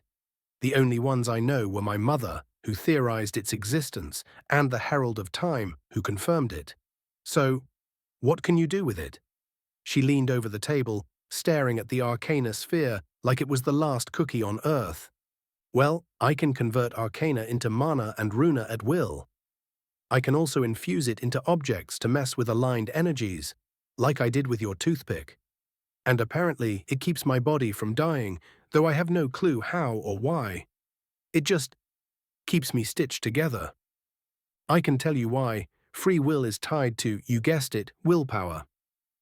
A: The only ones I know were my mother, who theorized its existence, and the Herald of Time, who confirmed it. So, what can you do with it? She leaned over the table, staring at the arcana sphere like it was the last cookie on Earth. Well, I can convert arcana into mana and runa at will. I can also infuse it into objects to mess with aligned energies, like I did with your toothpick. And apparently it keeps my body from dying, though I have no clue how or why. It just keeps me stitched together. I can tell you why. Free will is tied to, you guessed it, willpower.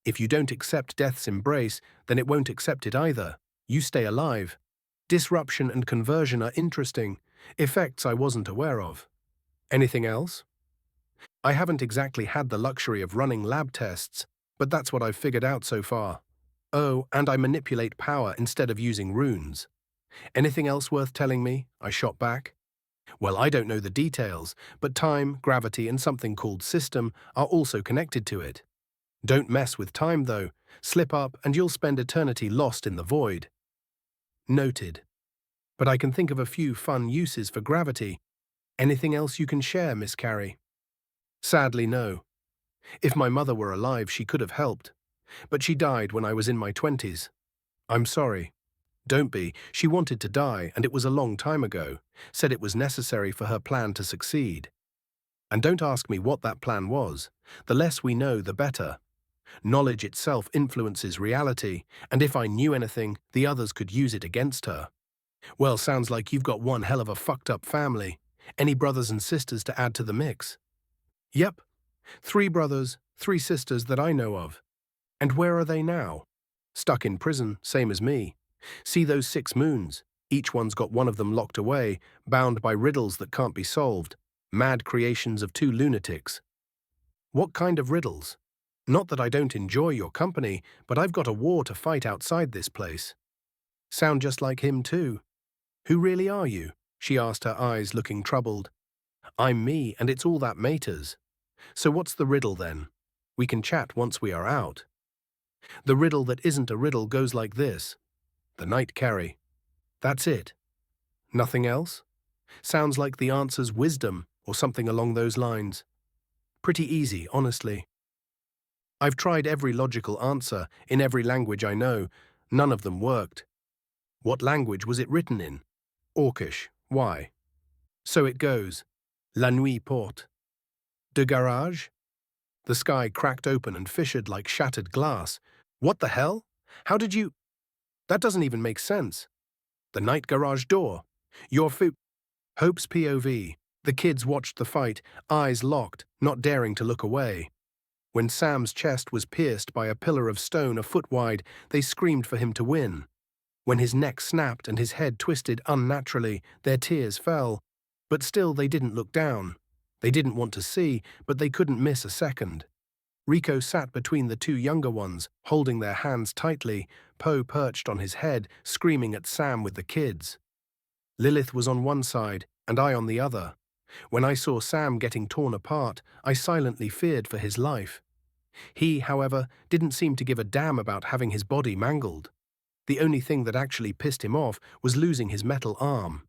A: If you don't accept death's embrace, then it won't accept it either. You stay alive. Disruption and conversion are interesting, effects I wasn't aware of. Anything else? I haven't exactly had the luxury of running lab tests, but that's what I've figured out so far. Oh, and I manipulate power instead of using runes. Anything else worth telling me? I shot back. Well, I don't know the details, but time, gravity, and something called system are also connected to it. Don't mess with time, though. Slip up and you'll spend eternity lost in the void. Noted. But I can think of a few fun uses for gravity. Anything else you can share, Miss Carey? Sadly, no. If my mother were alive, she could have helped. But she died when I was in my 20s. I'm sorry. Don't be. She wanted to die, and it was a long time ago. Said it was necessary for her plan to succeed. And don't ask me what that plan was. The less we know, the better. Knowledge itself influences reality, and if I knew anything, the others could use it against her. Well, sounds like you've got one hell of a fucked up family. Any brothers and sisters to add to the mix? Yep. 3 brothers, 3 sisters that I know of. And where are they now? Stuck in prison, same as me. See those 6 moons? Each one's got one of them locked away, bound by riddles that can't be solved. Mad creations of 2 lunatics. What kind of riddles? Not that I don't enjoy your company, but I've got a war to fight outside this place. Sound just like him too. Who really are you? She asked, her eyes looking troubled. I'm me, and it's all that matters. So what's the riddle then? We can chat once we are out. The riddle that isn't a riddle goes like this. The night carry. That's it. Nothing else? Sounds like the answer's wisdom, or something along those lines. Pretty easy, honestly. I've tried every logical answer, in every language I know. None of them worked. What language was it written in? Orcish. Why? So it goes. La nuit porte. De garage? The sky cracked open and fissured like shattered glass. What the hell? How did you… That doesn't even make sense. The night garage door. Your Hope's POV. The kids watched the fight, eyes locked, not daring to look away. When Sam's chest was pierced by a pillar of stone a foot wide, they screamed for him to win. When his neck snapped and his head twisted unnaturally, their tears fell. But still they didn't look down. They didn't want to see, but they couldn't miss a second. Rico sat between the 2 younger ones, holding their hands tightly, Poe perched on his head, screaming at Sam with the kids. Lilith was on one side, and I on the other. When I saw Sam getting torn apart, I silently feared for his life. He, however, didn't seem to give a damn about having his body mangled. The only thing that actually pissed him off was losing his metal arm.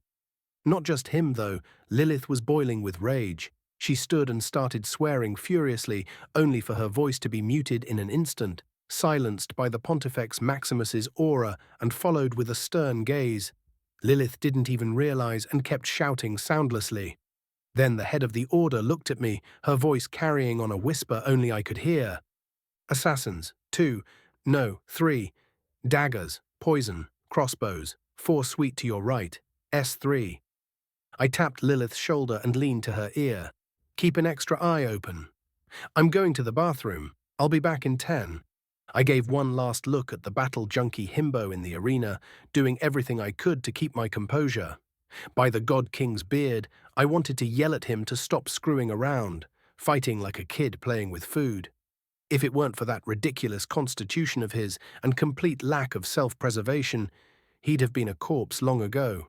A: Not just him, though. Lilith was boiling with rage. She stood and started swearing furiously, only for her voice to be muted in an instant, silenced by the Pontifex Maximus's aura and followed with a stern gaze. Lilith didn't even realize and kept shouting soundlessly. Then the head of the Order looked at me, her voice carrying on a whisper only I could hear. Assassins, 2, no, 3. Daggers, poison, crossbows, 4 sweet to your right, S3. I tapped Lilith's shoulder and leaned to her ear. Keep an extra eye open. I'm going to the bathroom. I'll be back in 10. I gave one last look at the battle junkie himbo in the arena, doing everything I could to keep my composure. By the God King's beard, I wanted to yell at him to stop screwing around, fighting like a kid playing with food. If it weren't for that ridiculous constitution of his and complete lack of self-preservation, he'd have been a corpse long ago.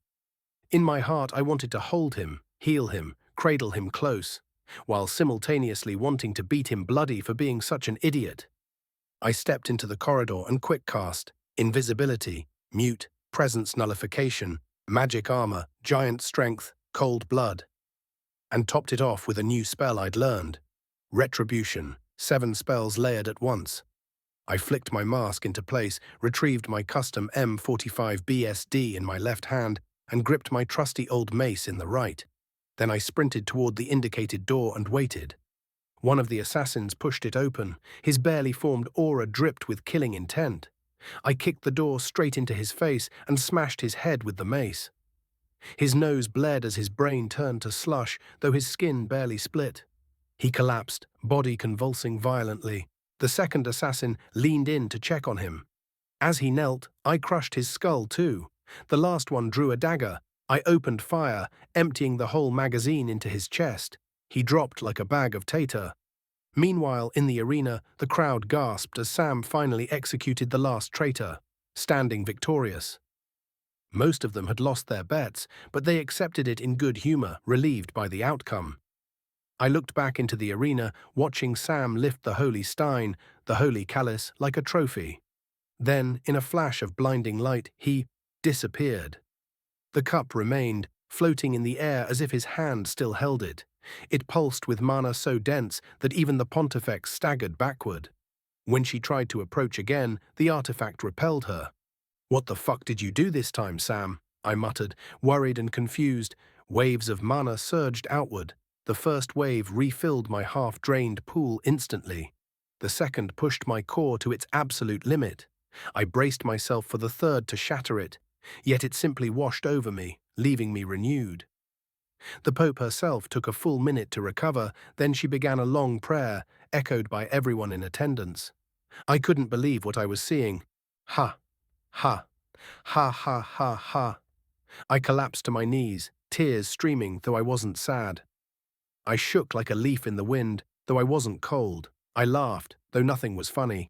A: In my heart, I wanted to hold him, heal him, cradle him close, while simultaneously wanting to beat him bloody for being such an idiot. I stepped into the corridor and quick cast, invisibility, mute, presence nullification, magic armor, giant strength, cold blood, and topped it off with a new spell I'd learned. Retribution, 7 spells layered at once. I flicked my mask into place, retrieved my custom M45 BSD in my left hand, and gripped my trusty old mace in the right. Then I sprinted toward the indicated door and waited. One of the assassins pushed it open. His barely formed aura dripped with killing intent. I kicked the door straight into his face and smashed his head with the mace. His nose bled as his brain turned to slush, though his skin barely split. He collapsed, body convulsing violently. The second assassin leaned in to check on him. As he knelt, I crushed his skull too. The last one drew a dagger. I opened fire, emptying the whole magazine into his chest. He dropped like a bag of tater. Meanwhile, in the arena, the crowd gasped as Sam finally executed the last traitor, standing victorious. Most of them had lost their bets, but they accepted it in good humor, relieved by the outcome. I looked back into the arena, watching Sam lift the holy stein, the holy chalice, like a trophy. Then, in a flash of blinding light, he disappeared. The cup remained, floating in the air as if his hand still held it. It pulsed with mana so dense that even the Pontifex staggered backward. When she tried to approach again, the artifact repelled her. "What the fuck did you do this time, Sam?" I muttered, worried and confused. Waves of mana surged outward. The first wave refilled my half-drained pool instantly. The second pushed my core to its absolute limit. I braced myself for the third to shatter it, yet it simply washed over me, leaving me renewed. The Pope herself took a full minute to recover, then she began a long prayer, echoed by everyone in attendance. I couldn't believe what I was seeing. Ha! Ha! Ha ha ha ha! I collapsed to my knees, tears streaming, though I wasn't sad. I shook like a leaf in the wind, though I wasn't cold. I laughed, though nothing was funny.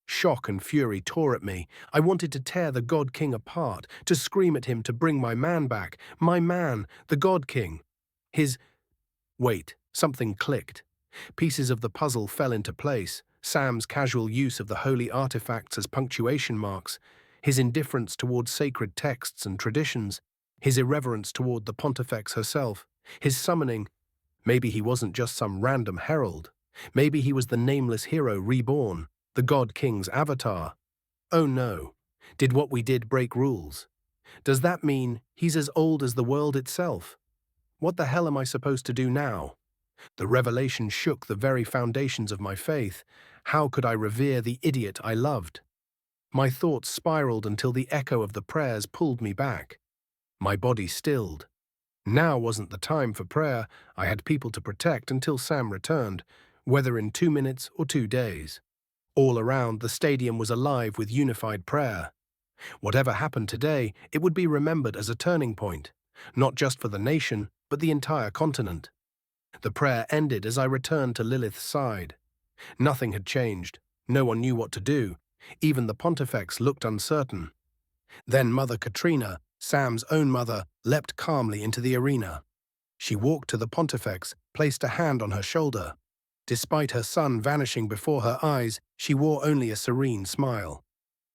A: Shock and fury tore at me. I wanted to tear the God King apart, to scream at him to bring my man back. My man, the God King. Wait, something clicked. Pieces of the puzzle fell into place. Sam's casual use of the holy artifacts as punctuation marks, his indifference towards sacred texts and traditions, his irreverence toward the Pontifex herself, his summoning. Maybe he wasn't just some random herald. Maybe he was the nameless hero reborn, the God King's avatar. Oh no. Did what we did break rules? Does that mean he's as old as the world itself? What the hell am I supposed to do now? The revelation shook the very foundations of my faith. How could I revere the idiot I loved? My thoughts spiraled until the echo of the prayers pulled me back. My body stilled. Now wasn't the time for prayer. I had people to protect until Sam returned, whether in 2 minutes or 2 days. All around, the stadium was alive with unified prayer. Whatever happened today, it would be remembered as a turning point, not just for the nation, but the entire continent. The prayer ended as I returned to Lilith's side. Nothing had changed. No one knew what to do. Even the Pontifex looked uncertain. Then Mother Katrina, Sam's own mother, leapt calmly into the arena. She walked to the Pontifex, placed a hand on her shoulder. Despite her son vanishing before her eyes, she wore only a serene smile.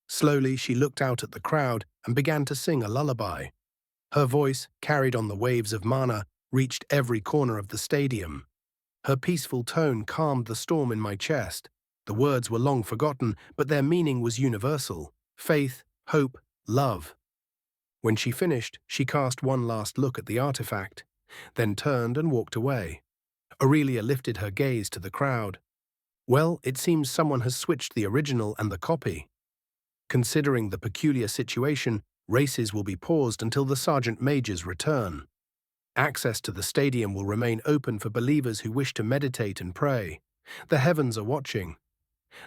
A: Slowly, she looked out at the crowd and began to sing a lullaby. Her voice, carried on the waves of mana, reached every corner of the stadium. Her peaceful tone calmed the storm in my chest. The words were long forgotten, but their meaning was universal: faith, hope, love. When she finished, she cast one last look at the artifact, then turned and walked away. Aurelia lifted her gaze to the crowd. Well, it seems someone has switched the original and the copy. Considering the peculiar situation, races will be paused until the Sergeant Major's return. Access to the stadium will remain open for believers who wish to meditate and pray. The heavens are watching.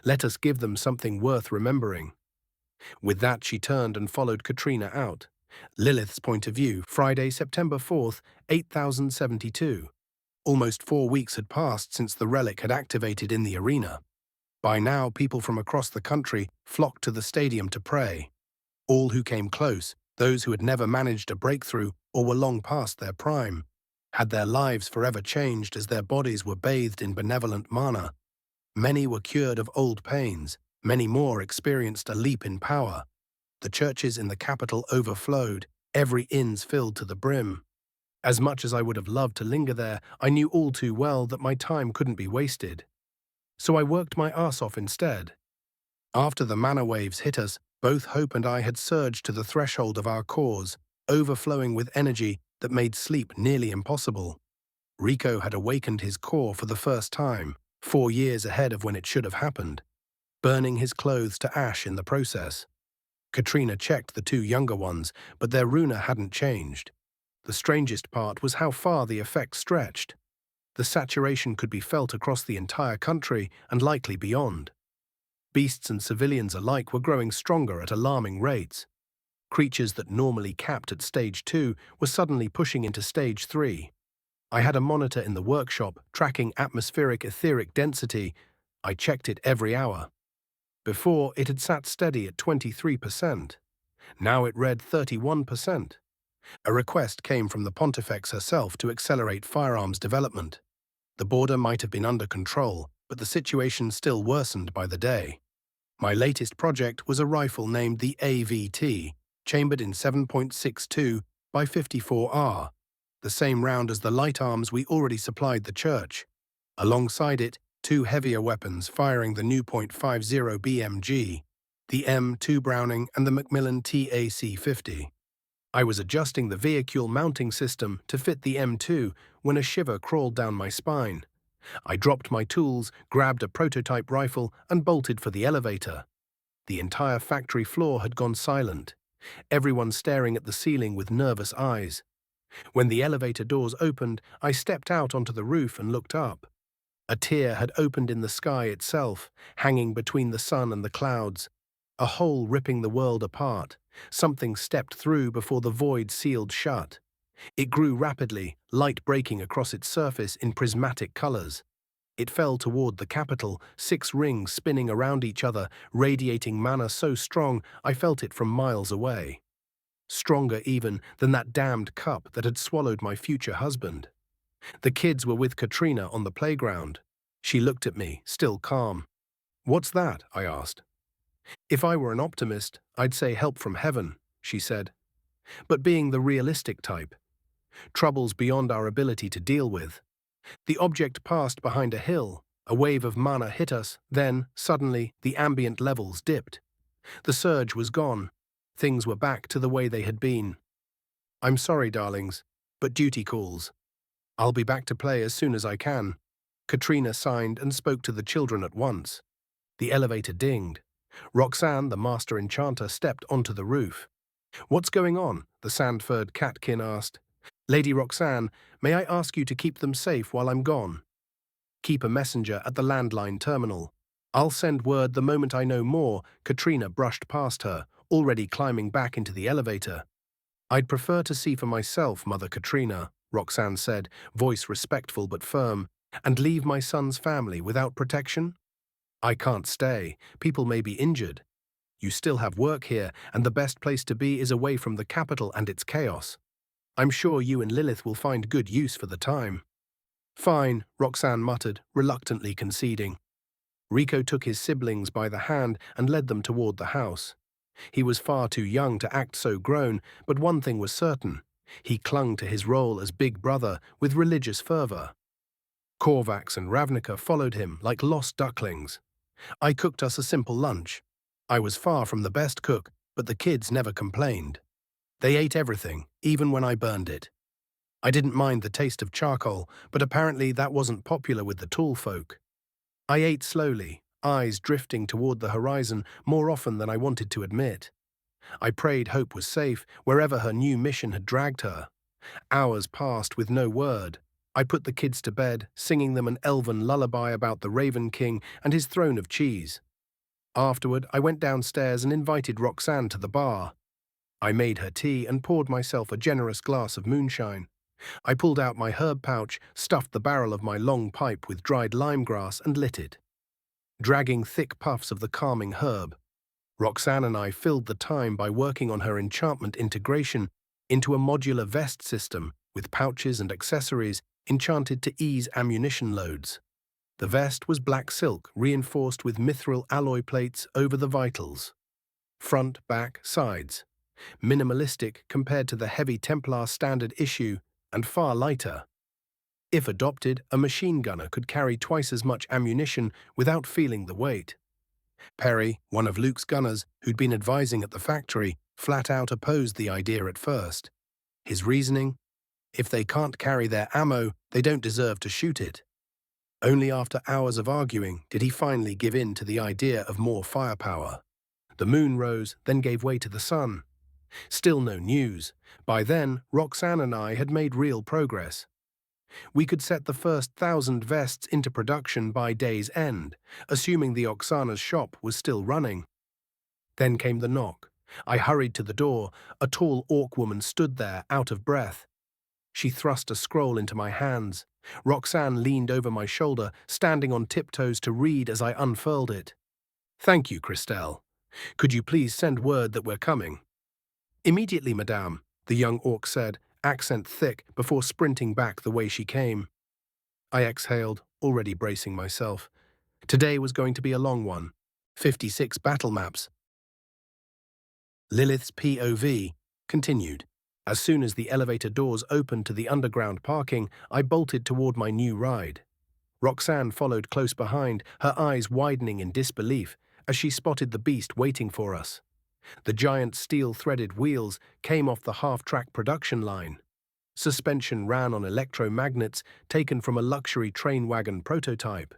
A: Let us give them something worth remembering. With that, she turned and followed Katrina out. Lilith's point of view, Friday, September 4th, 8072. Almost 4 weeks had passed since the relic had activated in the arena. By now, people from across the country flocked to the stadium to pray. All who came close, those who had never managed a breakthrough or were long past their prime, had their lives forever changed as their bodies were bathed in benevolent mana. Many were cured of old pains, many more experienced a leap in power. The churches in the capital overflowed, every inn's filled to the brim. As much as I would have loved to linger there, I knew all too well that my time couldn't be wasted. So I worked my ass off instead. After the mana waves hit us, both Hope and I had surged to the threshold of our cores, overflowing with energy that made sleep nearly impossible. Rico had awakened his core for the first time, 4 years ahead of when it should have happened, burning his clothes to ash in the process. Katrina checked the 2 younger ones, but their runa hadn't changed. The strangest part was how far the effect stretched. The saturation could be felt across the entire country and likely beyond. Beasts and civilians alike were growing stronger at alarming rates. Creatures that normally capped at Stage 2 were suddenly pushing into Stage 3. I had a monitor in the workshop tracking atmospheric etheric density. I checked it every hour. Before, it had sat steady at 23%. Now it read 31%. A request came from the Pontifex herself to accelerate firearms development. The border might have been under control, but the situation still worsened by the day. My latest project was a rifle named the AVT, chambered in 7.62 by 54R, the same round as the light arms we already supplied the church. Alongside it, 2 heavier weapons firing the new .50 BMG, the M2 Browning and the Macmillan TAC-50. I was adjusting the vehicle mounting system to fit the M2 when a shiver crawled down my spine. I dropped my tools, grabbed a prototype rifle, and bolted for the elevator. The entire factory floor had gone silent, everyone staring at the ceiling with nervous eyes. When the elevator doors opened, I stepped out onto the roof and looked up. A tear had opened in the sky itself, hanging between the sun and the clouds, a hole ripping the world apart. Something stepped through before the void sealed shut. It grew rapidly, light breaking across its surface in prismatic colors. It fell toward the capital, 6 rings spinning around each other, radiating mana so strong I felt it from miles away. Stronger even than that damned cup that had swallowed my future husband. The kids were with Katrina on the playground. She looked at me, still calm. "What's that?" I asked. "If I were an optimist, I'd say help from heaven," she said. But being the realistic type, troubles beyond our ability to deal with. The object passed behind a hill. A wave of mana hit us, then, suddenly, the ambient levels dipped. The surge was gone. Things were back to the way they had been. "I'm sorry, darlings, but duty calls. I'll be back to play as soon as I can." Katrina signed and spoke to the children at once. The elevator dinged. Roxanne, the master enchanter, stepped onto the roof. "What's going on?" the Sandford catkin asked. "Lady Roxanne, may I ask you to keep them safe while I'm gone? Keep a messenger at the landline terminal. I'll send word the moment I know more." Katrina brushed past her, already climbing back into the elevator. "I'd prefer to see for myself, Mother Katrina," Roxanne said, voice respectful but firm. "And leave my son's family without protection? I can't stay. People may be injured. You still have work here, and the best place to be is away from the capital and its chaos. I'm sure you and Lilith will find good use for the time." "Fine," Roxanne muttered, reluctantly conceding. Rico took his siblings by the hand and led them toward the house. He was far too young to act so grown, but one thing was certain. He clung to his role as big brother with religious fervor. Korvax and Ravnica followed him like lost ducklings. I cooked us a simple lunch. I was far from the best cook, but the kids never complained. They ate everything, even when I burned it. I didn't mind the taste of charcoal, but apparently that wasn't popular with the tall folk. I ate slowly, eyes drifting toward the horizon more often than I wanted to admit. I prayed Hope was safe wherever her new mission had dragged her. Hours passed with no word. I put the kids to bed, singing them an elven lullaby about the Raven King and his throne of cheese. Afterward, I went downstairs and invited Roxanne to the bar. I made her tea and poured myself a generous glass of moonshine. I pulled out my herb pouch, stuffed the barrel of my long pipe with dried limegrass and lit it, dragging thick puffs of the calming herb. Roxanne and I filled the time by working on her enchantment integration into a modular vest system with pouches and accessories enchanted to ease ammunition loads. The vest was black silk reinforced with mithril alloy plates over the vitals. Front, back, sides. Minimalistic compared to the heavy Templar standard issue and far lighter. If adopted, a machine gunner could carry twice as much ammunition without feeling the weight. Perry, one of Luke's gunners who'd been advising at the factory, flat out opposed the idea at first. His reasoning? If they can't carry their ammo, they don't deserve to shoot it. Only after hours of arguing did he finally give in to the idea of more firepower. The moon rose, then gave way to the sun. Still no news. By then, Roxanne and I had made real progress. We could set the first 1,000 vests into production by day's end, assuming the Oksana's shop was still running. Then came the knock. I hurried to the door. A tall orc woman stood there, out of breath. She thrust a scroll into my hands. Roxanne leaned over my shoulder, standing on tiptoes to read as I unfurled it. "Thank you, Christelle. Could you please send word that we're coming?" "Immediately, madame," the young orc said, accent thick, before sprinting back the way she came. I exhaled, already bracing myself. Today was going to be a long one. 56 battle maps. Lilith's POV continued. As soon as the elevator doors opened to the underground parking, I bolted toward my new ride. Roxanne followed close behind, her eyes widening in disbelief as she spotted the beast waiting for us. The giant steel-threaded wheels came off the half-track production line. Suspension ran on electromagnets taken from a luxury train wagon prototype.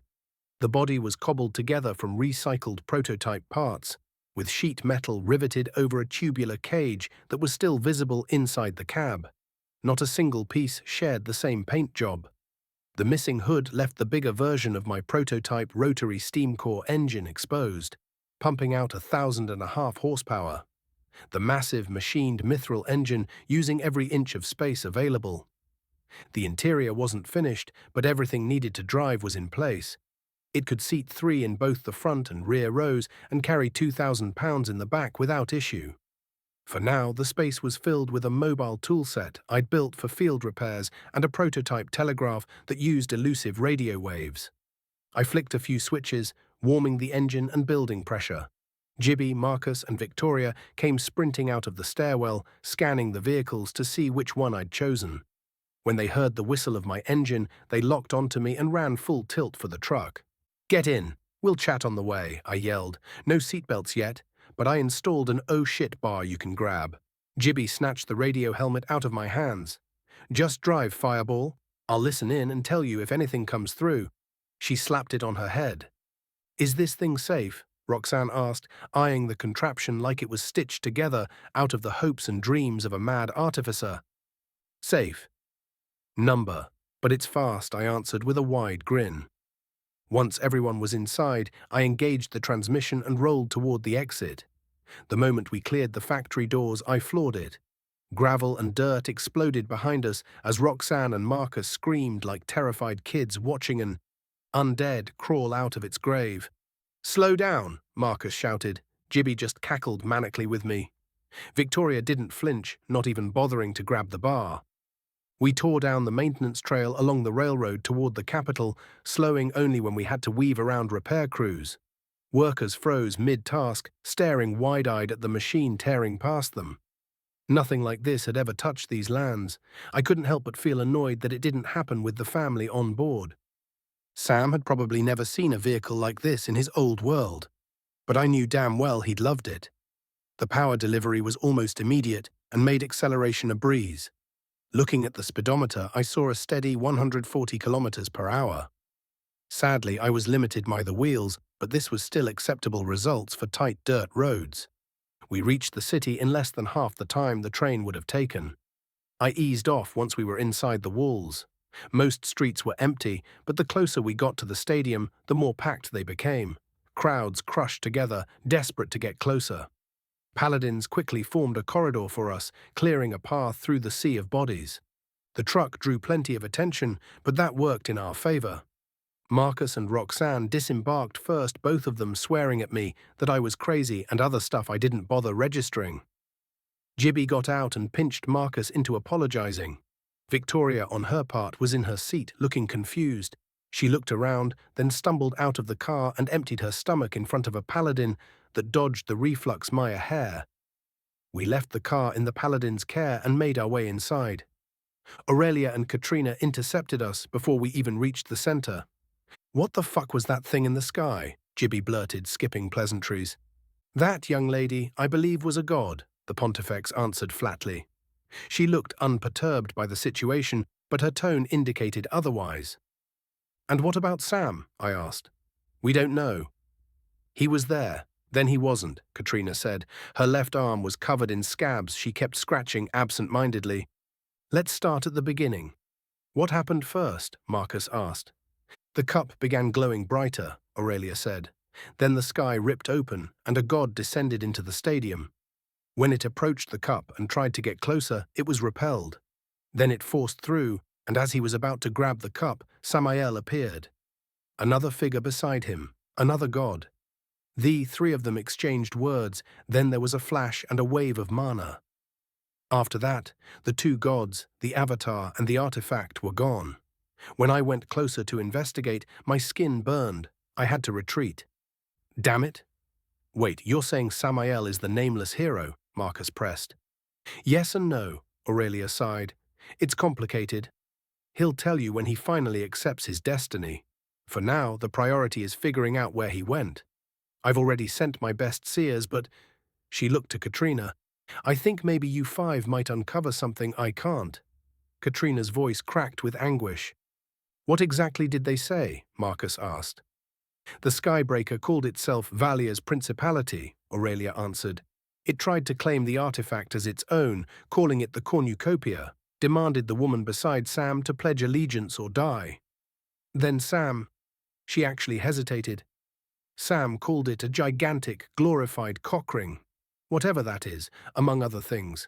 A: The body was cobbled together from recycled prototype parts, with sheet metal riveted over a tubular cage that was still visible inside the cab. Not a single piece shared the same paint job. The missing hood left the bigger version of my prototype rotary steam core engine exposed, pumping out 1,500 horsepower. The massive machined mithril engine using every inch of space available. The interior wasn't finished, but everything needed to drive was in place. It could seat 3 in both the front and rear rows and carry 2,000 pounds in the back without issue. For now, the space was filled with a mobile toolset I'd built for field repairs and a prototype telegraph that used elusive radio waves. I flicked a few switches, warming the engine and building pressure. Gibby, Marcus, and Victoria came sprinting out of the stairwell, scanning the vehicles to see which one I'd chosen. When they heard the whistle of my engine, they locked onto me and ran full tilt for the truck. "Get in! We'll chat on the way," I yelled. "No seatbelts yet, but I installed an oh shit bar you can grab." Gibby snatched the radio helmet out of my hands. "Just drive, Fireball. I'll listen in and tell you if anything comes through." She slapped it on her head. "Is this thing safe?" Roxanne asked, eyeing the contraption like it was stitched together out of the hopes and dreams of a mad artificer. "Safe. Number. But it's fast," I answered with a wide grin. Once everyone was inside, I engaged the transmission and rolled toward the exit. The moment we cleared the factory doors, I floored it. Gravel and dirt exploded behind us as Roxanne and Marcus screamed like terrified kids watching an undead crawl out of its grave. "Slow down," Marcus shouted. Gibby just cackled manically with me. Victoria didn't flinch, not even bothering to grab the bar. We tore down the maintenance trail along the railroad toward the capital, slowing only when we had to weave around repair crews. Workers froze mid-task, staring wide-eyed at the machine tearing past them. Nothing like this had ever touched these lands. I couldn't help but feel annoyed that it didn't happen with the family on board. Sam had probably never seen a vehicle like this in his old world, but I knew damn well he'd loved it. The power delivery was almost immediate and made acceleration a breeze. Looking at the speedometer, I saw a steady 140 kilometers per hour. Sadly, I was limited by the wheels, but this was still acceptable results for tight dirt roads. We reached the city in less than half the time the train would have taken. I eased off once we were inside the walls. Most streets were empty, but the closer we got to the stadium, the more packed they became. Crowds crushed together, desperate to get closer. Paladins quickly formed a corridor for us, clearing a path through the sea of bodies. The truck drew plenty of attention, but that worked in our favor. Marcus and Roxanne disembarked first, both of them swearing at me that I was crazy and other stuff I didn't bother registering. Gibby got out and pinched Marcus into apologizing. Victoria, on her part, was in her seat, looking confused. She looked around, then stumbled out of the car and emptied her stomach in front of a paladin that dodged the reflux Maya hair. We left the car in the paladin's care and made our way inside. Aurelia and Katrina intercepted us before we even reached the center. "What the fuck was that thing in the sky?" Gibby blurted, skipping pleasantries. "That, young lady, I believe was a god," the Pontifex answered flatly. She looked unperturbed by the situation, but her tone indicated otherwise. "And what about Sam?" I asked. "We don't know. He was there, then he wasn't," Katrina said. Her left arm was covered in scabs she kept scratching absent-mindedly. "Let's start at the beginning." "What happened first?" Marcus asked. "The cup began glowing brighter," Aurelia said. "Then the sky ripped open and a god descended into the stadium. When it approached the cup and tried to get closer, it was repelled. Then it forced through, and as he was about to grab the cup, Samael appeared. Another figure beside him, another god. The three of them exchanged words, then there was a flash and a wave of mana. After that, the two gods, the avatar and the artifact, were gone. When I went closer to investigate, my skin burned. I had to retreat. Damn it. Wait, you're saying Samael is the nameless hero? Marcus pressed. Yes and no, Aurelia sighed. It's complicated. He'll tell you when he finally accepts his destiny. For now, the priority is figuring out where he went. I've already sent my best seers, but She looked to Katrina. I think maybe you five might uncover something I can't. Katrina's voice cracked with anguish. What exactly did they say? Marcus asked. The Skybreaker called itself Valia's Principality, Aurelia answered. It tried to claim the artifact as its own, calling it the Cornucopia, demanded the woman beside Sam to pledge allegiance or die. Then Sam, she actually hesitated. Sam called it a gigantic, glorified cockring, whatever that is, among other things.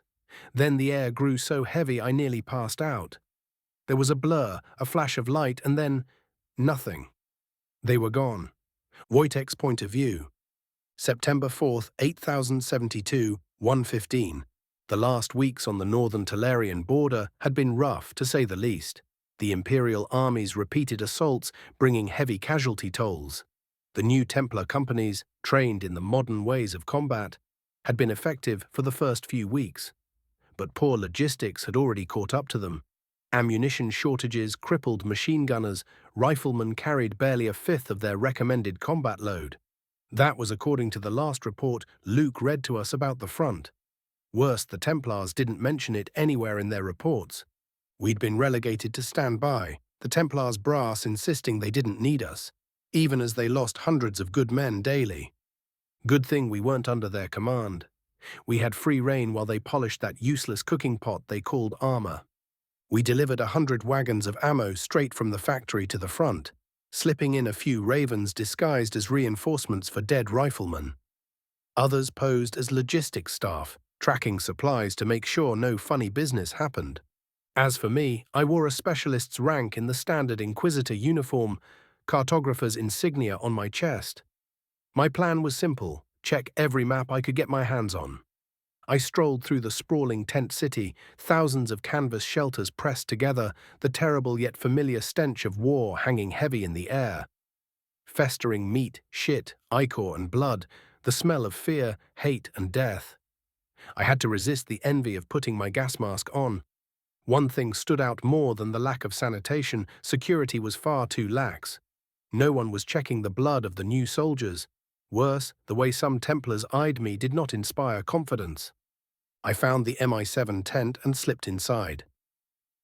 A: Then the air grew so heavy I nearly passed out. There was a blur, a flash of light, and then nothing. They were gone. Wojtek's point of view. September 4th, 8072, 1:15. The last weeks on the northern Talarian border had been rough, to say the least. The Imperial Army's repeated assaults bringing heavy casualty tolls. The new Templar companies, trained in the modern ways of combat, had been effective for the first few weeks. But poor logistics had already caught up to them. Ammunition shortages crippled machine gunners, riflemen carried barely a fifth of their recommended combat load. That was according to the last report Luke read to us about the front. Worse, the Templars didn't mention it anywhere in their reports. We'd been relegated to stand by, the Templars brass insisting they didn't need us, even as they lost hundreds of good men daily. Good thing we weren't under their command. We had free rein while they polished that useless cooking pot they called armor. We delivered 100 wagons of ammo straight from the factory to the front, slipping in a few ravens disguised as reinforcements for dead riflemen. Others posed as logistics staff, tracking supplies to make sure no funny business happened. As for me, I wore a specialist's rank in the standard Inquisitor uniform, cartographer's insignia on my chest. My plan was simple: check every map I could get my hands on. I strolled through the sprawling tent city, thousands of canvas shelters pressed together, the terrible yet familiar stench of war hanging heavy in the air. Festering meat, shit, ichor and blood, the smell of fear, hate and death. I had to resist the envy of putting my gas mask on. One thing stood out more than the lack of sanitation: security was far too lax. No one was checking the blood of the new soldiers. Worse, the way some Templars eyed me did not inspire confidence. I found the MI7 tent and slipped inside.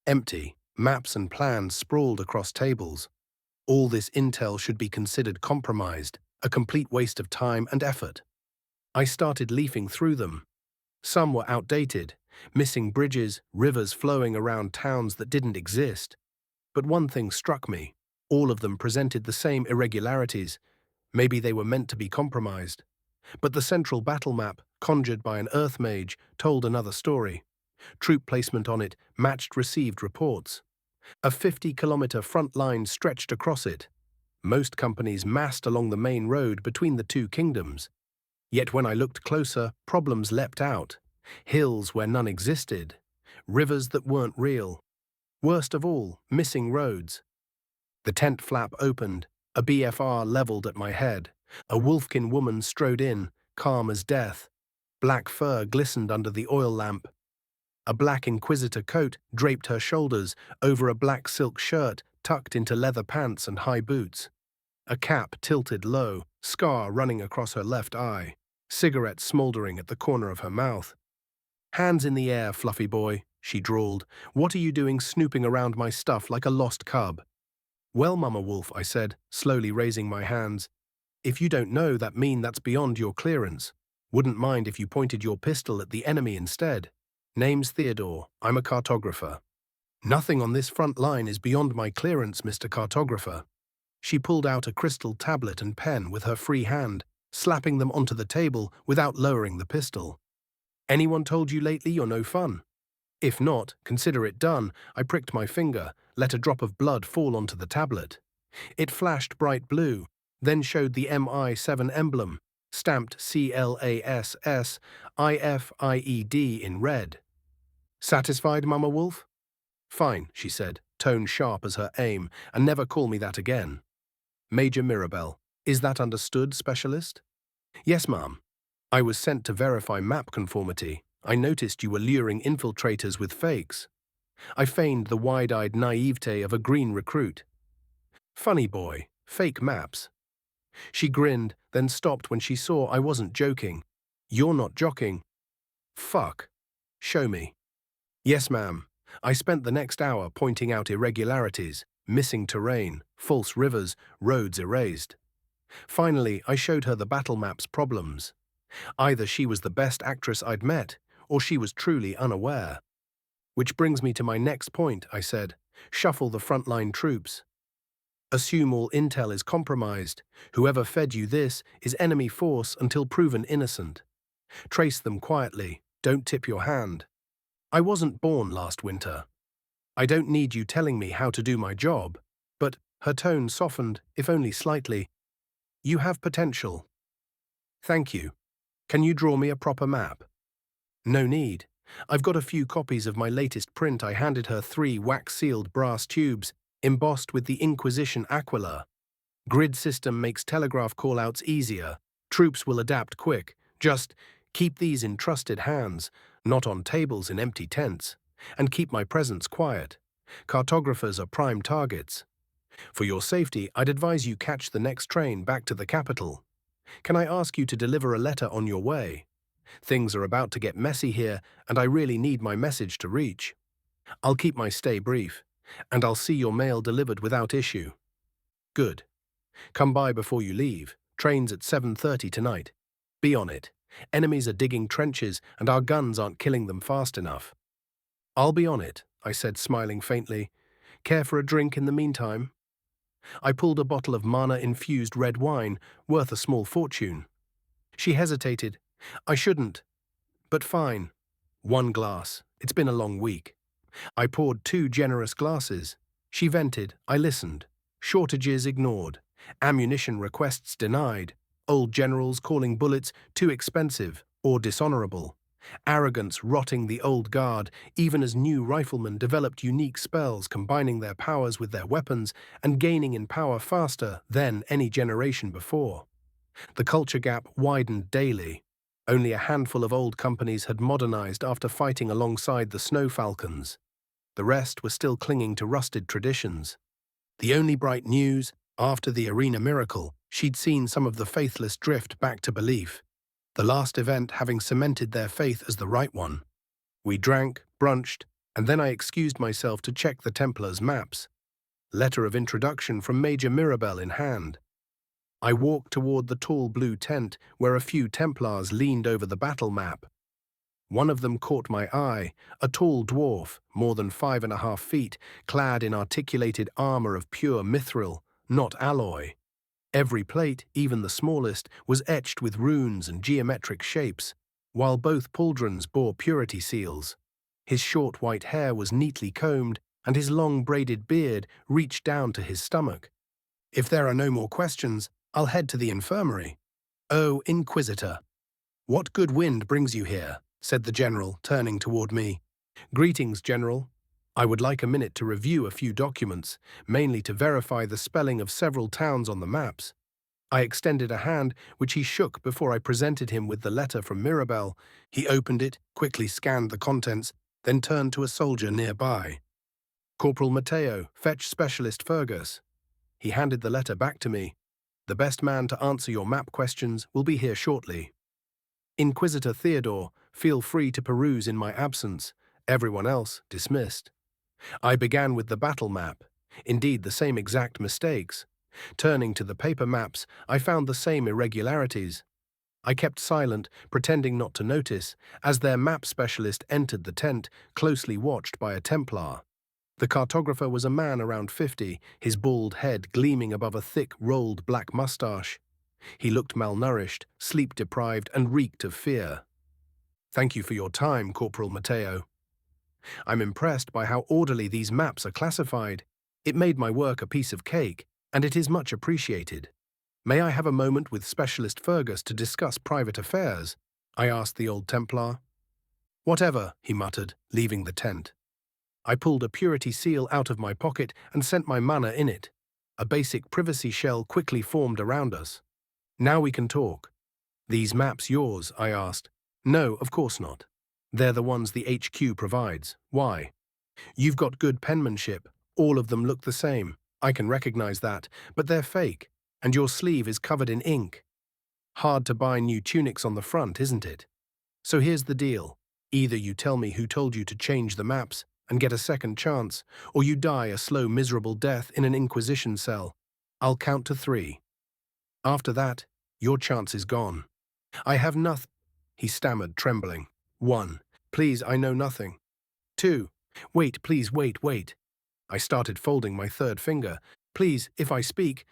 A: Empty, maps and plans sprawled across tables. All this intel should be considered compromised, a complete waste of time and effort. I started leafing through them. Some were outdated, missing bridges, rivers flowing around towns that didn't exist. But one thing struck me: all of them presented the same irregularities. Maybe they were meant to be compromised. But the central battle map, conjured by an earth mage, told another story. Troop placement on it matched received reports. A 50-kilometer front line stretched across it. Most companies massed along the main road between the two kingdoms. Yet when I looked closer, problems leapt out. Hills where none existed. Rivers that weren't real. Worst of all, missing roads. The tent flap opened. A BFR leveled at my head. A wolfkin woman strode in, calm as death. Black fur glistened under the oil lamp. A black Inquisitor coat draped her shoulders over a black silk shirt tucked into leather pants and high boots. A cap tilted low, scar running across her left eye, cigarette smoldering at the corner of her mouth. "Hands in the air, fluffy boy," she drawled. "What are you doing snooping around my stuff like a lost cub?" "Well, Mama Wolf," I said, slowly raising my hands. "If you don't know, that means that's beyond your clearance. Wouldn't mind if you pointed your pistol at the enemy instead. Name's Theodore. I'm a cartographer." "Nothing on this front line is beyond my clearance, Mr. Cartographer." She pulled out a crystal tablet and pen with her free hand, slapping them onto the table without lowering the pistol. "Anyone told you lately you're no fun? If not, consider it done." I pricked my finger, let a drop of blood fall onto the tablet. It flashed bright blue, then showed the MI7 emblem, stamped CLASSIFIED in red. "Satisfied, Mama Wolf?" "Fine," she said, tone sharp as her aim, "and never call me that again." "Major Mirabelle, is that understood, Specialist?" "Yes, ma'am. I was sent to verify map conformity. I noticed you were luring infiltrators with fakes." I feigned the wide-eyed naivete of a green recruit. "Funny boy, fake maps." She grinned, then stopped when she saw I wasn't joking. You're not joking. Fuck. Show me. Yes, ma'am. I spent the next hour pointing out irregularities, missing terrain, false rivers, roads erased. Finally, I showed her the battle map's problems. Either she was the best actress I'd met, or she was truly unaware. Which brings me to my next point, I said. Shuffle the frontline troops. Assume all intel is compromised. Whoever fed you this is enemy force until proven innocent. Trace them quietly. Don't tip your hand. I wasn't born last winter. I don't need you telling me how to do my job. But her tone softened, if only slightly. You have potential. Thank you. Can you draw me a proper map? No need. I've got a few copies of my latest print. I handed her 3 wax-sealed brass tubes, embossed with the Inquisition aquila. Grid system makes telegraph call-outs easier. Troops will adapt quick. Just keep these in trusted hands, not on tables in empty tents, and keep my presence quiet. Cartographers are prime targets. For your safety, I'd advise you catch the next train back to the capital. Can I ask you to deliver a letter on your way? Things are about to get messy here, and I really need my message to reach. I'll keep my stay brief, and I'll see your mail delivered without issue. Good. Come by before you leave. Train's at 7:30 tonight. Be on it. Enemies are digging trenches, and our guns aren't killing them fast enough. I'll be on it, I said, smiling faintly. Care for a drink in the meantime? I pulled a bottle of mana-infused red wine, worth a small fortune. She hesitated. I shouldn't. But fine. 1 glass. It's been a long week. I poured 2 generous glasses. She vented. I listened. Shortages ignored. Ammunition requests denied. Old generals calling bullets too expensive or dishonorable. Arrogance rotting the old guard, even as new riflemen developed unique spells combining their powers with their weapons and gaining in power faster than any generation before. The culture gap widened daily. Only a handful of old companies had modernized after fighting alongside the Snow Falcons. The rest were still clinging to rusted traditions. The only bright news, after the arena miracle, she'd seen some of the faithless drift back to belief, the last event having cemented their faith as the right one. We drank, brunched, and then I excused myself to check the Templars' maps. Letter of introduction from Major Mirabelle in hand. I walked toward the tall blue tent where a few Templars leaned over the battle map. One of them caught my eye, a tall dwarf, more than 5.5 feet, clad in articulated armor of pure mithril, not alloy. Every plate, even the smallest, was etched with runes and geometric shapes, while both pauldrons bore purity seals. His short white hair was neatly combed, and his long braided beard reached down to his stomach. If there are no more questions, I'll head to the infirmary. Oh, Inquisitor, what good wind brings you here? Said the general, turning toward me. Greetings, General. I would like a minute to review a few documents, mainly to verify the spelling of several towns on the maps. I extended a hand, which he shook before I presented him with the letter from Mirabelle. He opened it, quickly scanned the contents, then turned to a soldier nearby. Corporal Matteo, fetch Specialist Fergus. He handed the letter back to me. The best man to answer your map questions will be here shortly. Inquisitor Theodore, feel free to peruse in my absence. Everyone else dismissed. I began with the battle map. Indeed, the same exact mistakes. Turning to the paper maps, I found the same irregularities. I kept silent, pretending not to notice, as their map specialist entered the tent, closely watched by a Templar. The cartographer was a man around 50, his bald head gleaming above a thick, rolled black mustache. He looked malnourished, sleep-deprived, and reeked of fear. Thank you for your time, Corporal Matteo. I'm impressed by how orderly these maps are classified. It made my work a piece of cake, and it is much appreciated. May I have a moment with Specialist Fergus to discuss private affairs? I asked the old Templar. Whatever, he muttered, leaving the tent. I pulled a purity seal out of my pocket and sent my mana in it. A basic privacy shell quickly formed around us. Now we can talk. These maps yours? I asked. No, of course not. They're the ones the HQ provides. Why? You've got good penmanship. All of them look the same. I can recognize that, but they're fake, and your sleeve is covered in ink. Hard to buy new tunics on the front, isn't it? So here's the deal. Either you tell me who told you to change the maps and get a second chance, or you die a slow, miserable death in an Inquisition cell. I'll count to 3. After that, your chance is gone. I have nothing, he stammered, trembling. 1. Please, I know nothing. 2. Wait, please, wait. I started folding my third finger. Please, if I speak,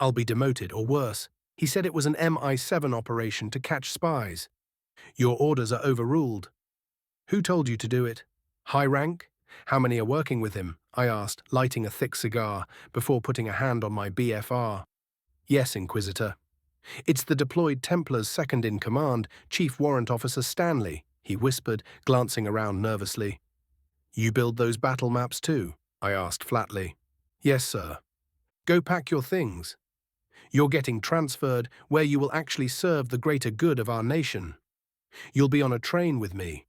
A: I'll be demoted, or worse. He said it was an MI7 operation to catch spies. Your orders are overruled. Who told you to do it? High rank? How many are working with him? I asked, lighting a thick cigar before putting a hand on my BFR. Yes, Inquisitor. It's the deployed Templar's second-in-command, Chief Warrant Officer Stanley, he whispered, glancing around nervously. You build those battle maps too? I asked flatly. Yes, sir. Go pack your things. You're getting transferred where you will actually serve the greater good of our nation. You'll be on a train with me.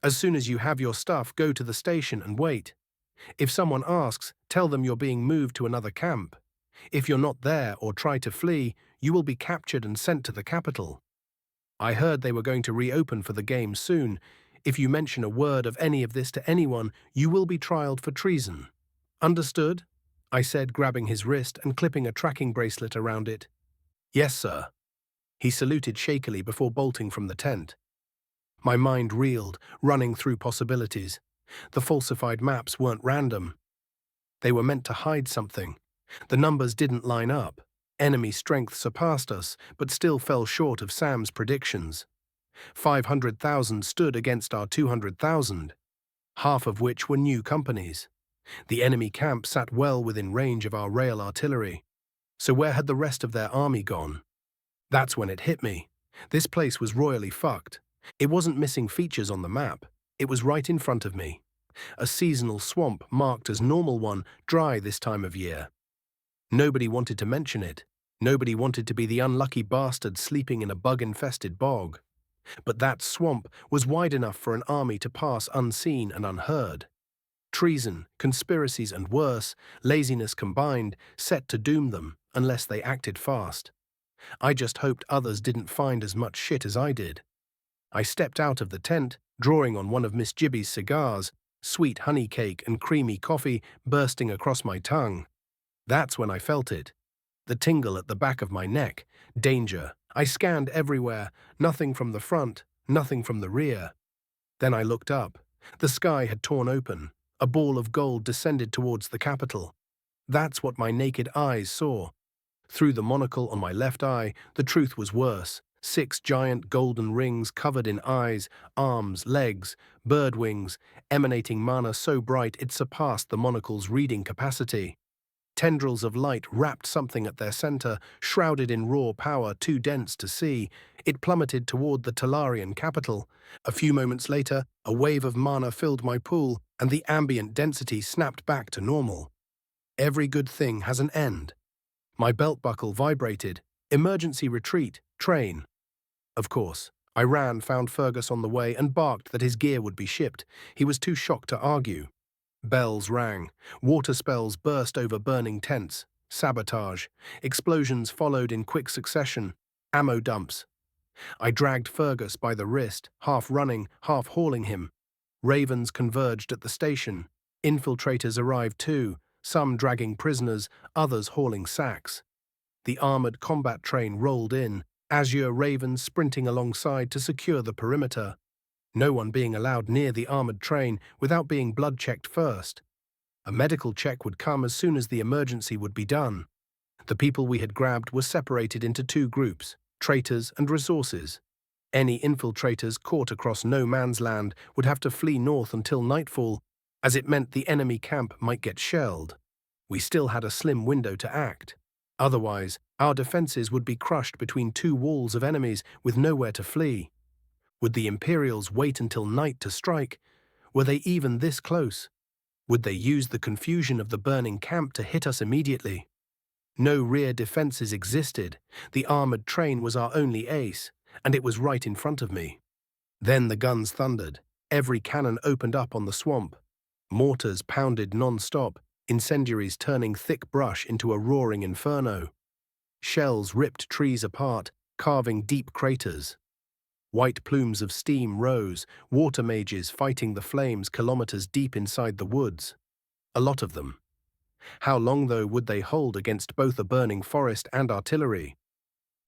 A: As soon as you have your stuff, go to the station and wait. If someone asks, tell them you're being moved to another camp. If you're not there or try to flee, you will be captured and sent to the capital. I heard they were going to reopen for the game soon. If you mention a word of any of this to anyone, you will be trialed for treason. Understood? I said, grabbing his wrist and clipping a tracking bracelet around it. Yes, sir. He saluted shakily before bolting from the tent. My mind reeled, running through possibilities. The falsified maps weren't random. They were meant to hide something. The numbers didn't line up. Enemy strength surpassed us, but still fell short of Sam's predictions. 500,000 stood against our 200,000, half of which were new companies. The enemy camp sat well within range of our rail artillery. So where had the rest of their army gone? That's when it hit me. This place was royally fucked. It wasn't missing features on the map. It was right in front of me. A seasonal swamp marked as normal one, dry this time of year. Nobody wanted to mention it. Nobody wanted to be the unlucky bastard sleeping in a bug-infested bog. But that swamp was wide enough for an army to pass unseen and unheard. Treason, conspiracies and worse, laziness combined, set to doom them, unless they acted fast. I just hoped others didn't find as much shit as I did. I stepped out of the tent, drawing on one of Miss Gibby's cigars, sweet honey cake and creamy coffee bursting across my tongue. That's when I felt it. The tingle at the back of my neck. Danger. I scanned everywhere, nothing from the front, nothing from the rear. Then I looked up. The sky had torn open. A ball of gold descended towards the capital. That's what my naked eyes saw. Through the monocle on my left eye, the truth was worse. 6 giant golden rings covered in eyes, arms, legs, bird wings, emanating mana so bright it surpassed the monocle's reading capacity. Tendrils of light wrapped something at their center, shrouded in raw power too dense to see. It plummeted toward the Talarian capital. A few moments later, a wave of mana filled my pool, and the ambient density snapped back to normal. Every good thing has an end. My belt buckle vibrated. Emergency retreat, train. Of course. I ran, found Fergus on the way, and barked that his gear would be shipped. He was too shocked to argue. Bells rang. Water spells burst over burning tents. Sabotage. Explosions followed in quick succession. Ammo dumps. I dragged Fergus by the wrist, half running, half hauling him. Ravens converged at the station. Infiltrators arrived too, some dragging prisoners, others hauling sacks. The armored combat train rolled in, azure ravens sprinting alongside to secure the perimeter. No one being allowed near the armored train without being blood-checked first. A medical check would come as soon as the emergency would be done. The people we had grabbed were separated into 2 groups, traitors and resources. Any infiltrators caught across no man's land would have to flee north until nightfall, as it meant the enemy camp might get shelled. We still had a slim window to act. Otherwise, our defenses would be crushed between 2 walls of enemies with nowhere to flee. Would the Imperials wait until night to strike? Were they even this close? Would they use the confusion of the burning camp to hit us immediately? No rear defenses existed. The armored train was our only ace, and it was right in front of me. Then the guns thundered. Every cannon opened up on the swamp. Mortars pounded non-stop, incendiaries turning thick brush into a roaring inferno. Shells ripped trees apart, carving deep craters. White plumes of steam rose, water mages fighting the flames kilometers deep inside the woods. A lot of them. How long, though, would they hold against both a burning forest and artillery?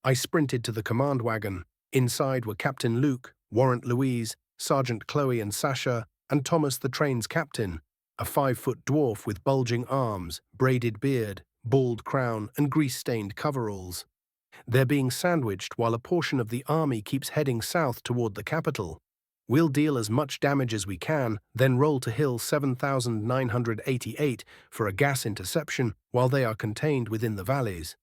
A: I sprinted to the command wagon. Inside were Captain Luke, Warrant Louise, Sergeant Chloe and Sasha, and Thomas the train's captain, a 5-foot dwarf with bulging arms, braided beard, bald crown, and grease-stained coveralls. They're being sandwiched while a portion of the army keeps heading south toward the capital. We'll deal as much damage as we can, then roll to Hill 7988 for a gas interception while they are contained within the valleys.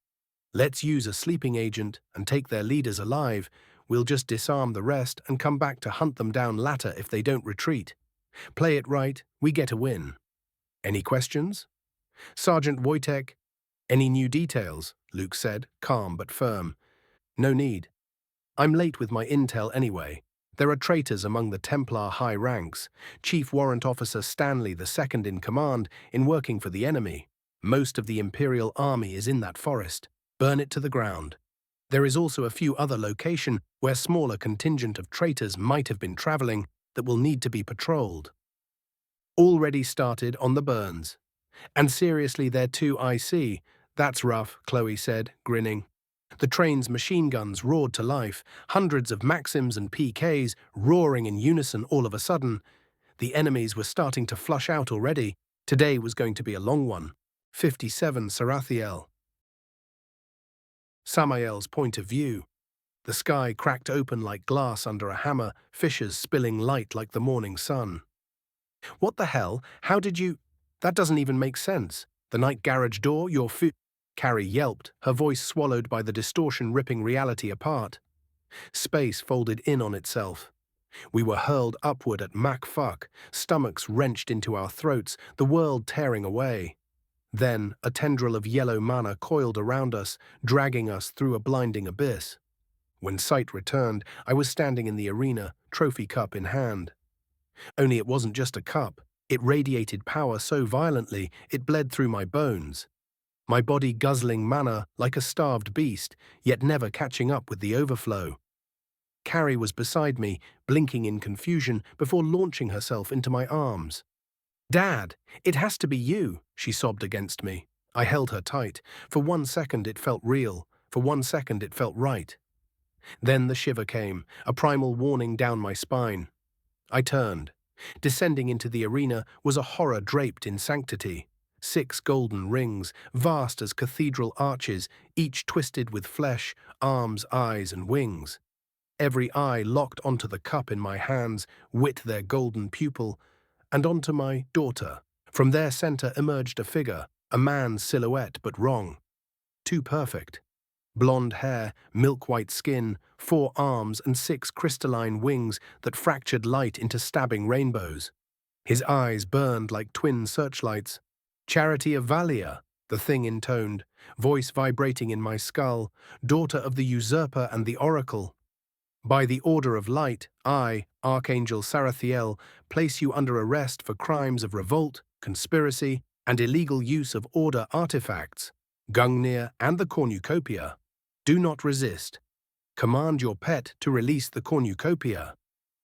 A: Let's use a sleeping agent and take their leaders alive. We'll just disarm the rest and come back to hunt them down later if they don't retreat. Play it right, we get a win. Any questions? Sergeant Wojtek? Any new details? Luke said, calm but firm. No need. I'm late with my intel anyway. There are traitors among the Templar high ranks. Chief Warrant Officer Stanley, the second in command, in working for the enemy. Most of the Imperial Army is in that forest. Burn it to the ground. There is also a few other locations where smaller contingent of traitors might have been traveling that will need to be patrolled. Already started on the burns. And seriously, there too, I see. That's rough, Chloe said, grinning. The train's machine guns roared to life, hundreds of Maxims and PKs roaring in unison all of a sudden. The enemies were starting to flush out already. Today was going to be a long one. 57 Sarathiel. Samael's point of view. The sky cracked open like glass under a hammer, fissures spilling light like the morning sun. What the hell? How did you… That doesn't even make sense. The night garage door, your Carrie yelped, her voice swallowed by the distortion ripping reality apart. Space folded in on itself. We were hurled upward at Mach fuck, stomachs wrenched into our throats, the world tearing away. Then, a tendril of yellow mana coiled around us, dragging us through a blinding abyss. When sight returned, I was standing in the arena, trophy cup in hand. Only it wasn't just a cup. It radiated power so violently, it bled through my bones. My body guzzling mana like a starved beast, yet never catching up with the overflow. Carrie was beside me, blinking in confusion before launching herself into my arms. "Dad, it has to be you," she sobbed against me. I held her tight. For 1 second it felt real. For 1 second it felt right. Then the shiver came, a primal warning down my spine. I turned. Descending into the arena was a horror draped in sanctity. 6 golden rings, vast as cathedral arches, each twisted with flesh, arms, eyes, and wings. Every eye locked onto the cup in my hands, wit their golden pupil, and onto my daughter. From their center emerged a figure, a man's silhouette but wrong. Too perfect. Blonde hair, milk-white skin, 4 arms and 6 crystalline wings that fractured light into stabbing rainbows. His eyes burned like twin searchlights. "Charity of Valia," the thing intoned, voice vibrating in my skull, "daughter of the usurper and the oracle. By the order of light, I, Archangel Sarathiel, place you under arrest for crimes of revolt, conspiracy, and illegal use of order artifacts, Gungnir and the cornucopia. Do not resist. Command your pet to release the cornucopia.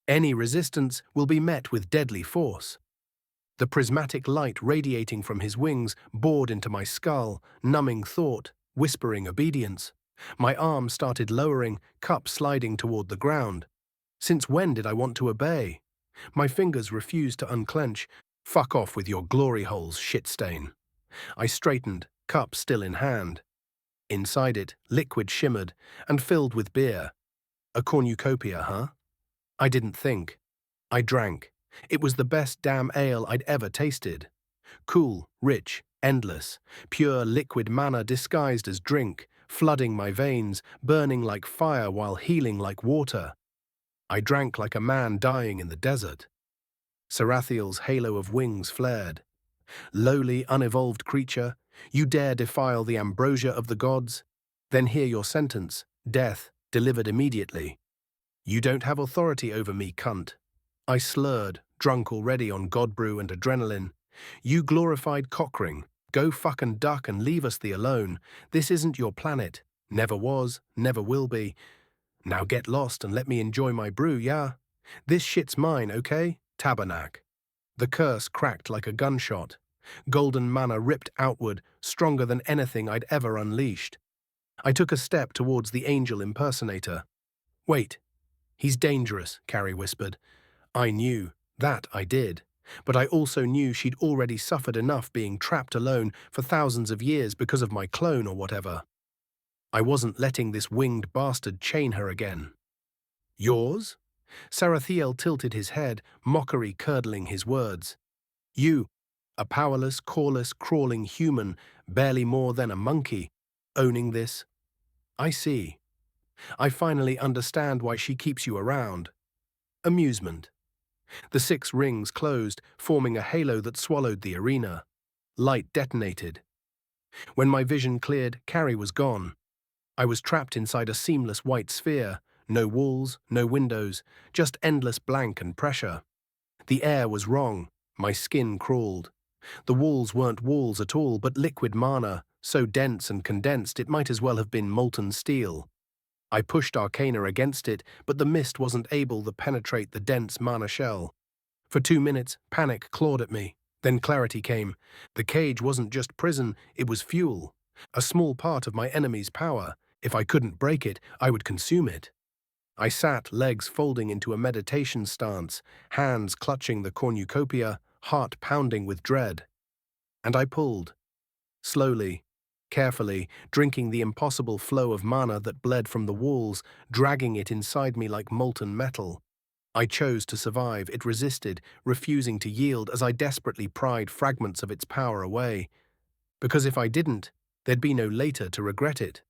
A: Any resistance will be met with deadly force." The prismatic light radiating from his wings bored into my skull, numbing thought, whispering obedience. My arm started lowering, cup sliding toward the ground. Since when did I want to obey? My fingers refused to unclench. "Fuck off with your glory holes, shit stain." I straightened, cup still in hand. Inside it, liquid shimmered and filled with beer. A cornucopia, huh? I didn't think. I drank. It was the best damn ale I'd ever tasted. Cool, rich, endless, pure liquid mana disguised as drink, flooding my veins, burning like fire while healing like water. I drank like a man dying in the desert. Sarathiel's halo of wings flared. "Lowly, unevolved creature, you dare defile the ambrosia of the gods? Then hear your sentence, death, delivered immediately. You don't have authority over me, cunt." I slurred, drunk already on god brew and adrenaline. "You glorified cockring, go fuck and duck and leave us the alone. This isn't your planet. Never was, never will be. Now get lost and let me enjoy my brew, yeah? This shit's mine, okay? Tabernacle. The curse cracked like a gunshot. Golden mana ripped outward, stronger than anything I'd ever unleashed. I took a step towards the angel impersonator. Wait, he's dangerous, Carrie whispered. I knew, that I did. But I also knew she'd already suffered enough being trapped alone for thousands of years because of my clone or whatever. I wasn't letting this winged bastard chain her again. Yours? Sarathiel tilted his head, mockery curdling his words. You, a powerless, coreless, crawling human, barely more than a monkey, owning this? I see. I finally understand why she keeps you around. Amusement. The 6 rings closed, forming a halo that swallowed the arena. Light detonated. When my vision cleared, Carrie was gone. I was trapped inside a seamless white sphere, no walls, no windows, just endless blank and pressure. The air was wrong, my skin crawled. The walls weren't walls at all, but liquid mana, so dense and condensed it might as well have been molten steel. I pushed Arcana against it, but the mist wasn't able to penetrate the dense mana shell. For 2 minutes, panic clawed at me. Then clarity came. The cage wasn't just prison, it was fuel. A small part of my enemy's power. If I couldn't break it, I would consume it. I sat, legs folding into a meditation stance, hands clutching the cornucopia, heart pounding with dread. And I pulled. Slowly, carefully, drinking the impossible flow of mana that bled from the walls, dragging it inside me like molten metal. I chose to survive. It resisted, refusing to yield as I desperately pried fragments of its power away. Because if I didn't, there'd be no later to regret it.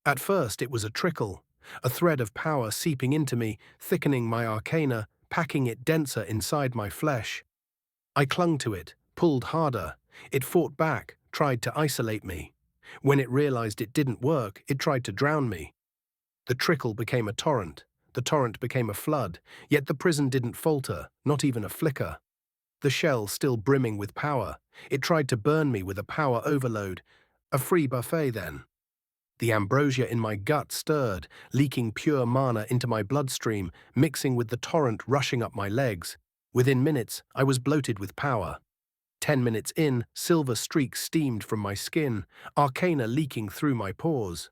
A: At first it was a trickle, a thread of power seeping into me, thickening my arcana, packing it denser inside my flesh. I clung to it, pulled harder. It fought back, tried to isolate me. When it realized it didn't work, it tried to drown me. The trickle became a torrent. The torrent became a flood, yet the prison didn't falter, not even a flicker. The shell still brimming with power. It tried to burn me with a power overload. A free buffet then. The ambrosia in my gut stirred, leaking pure mana into my bloodstream, mixing with the torrent rushing up my legs. Within minutes, I was bloated with power. 10 minutes in, silver streaks steamed from my skin, arcana leaking through my pores.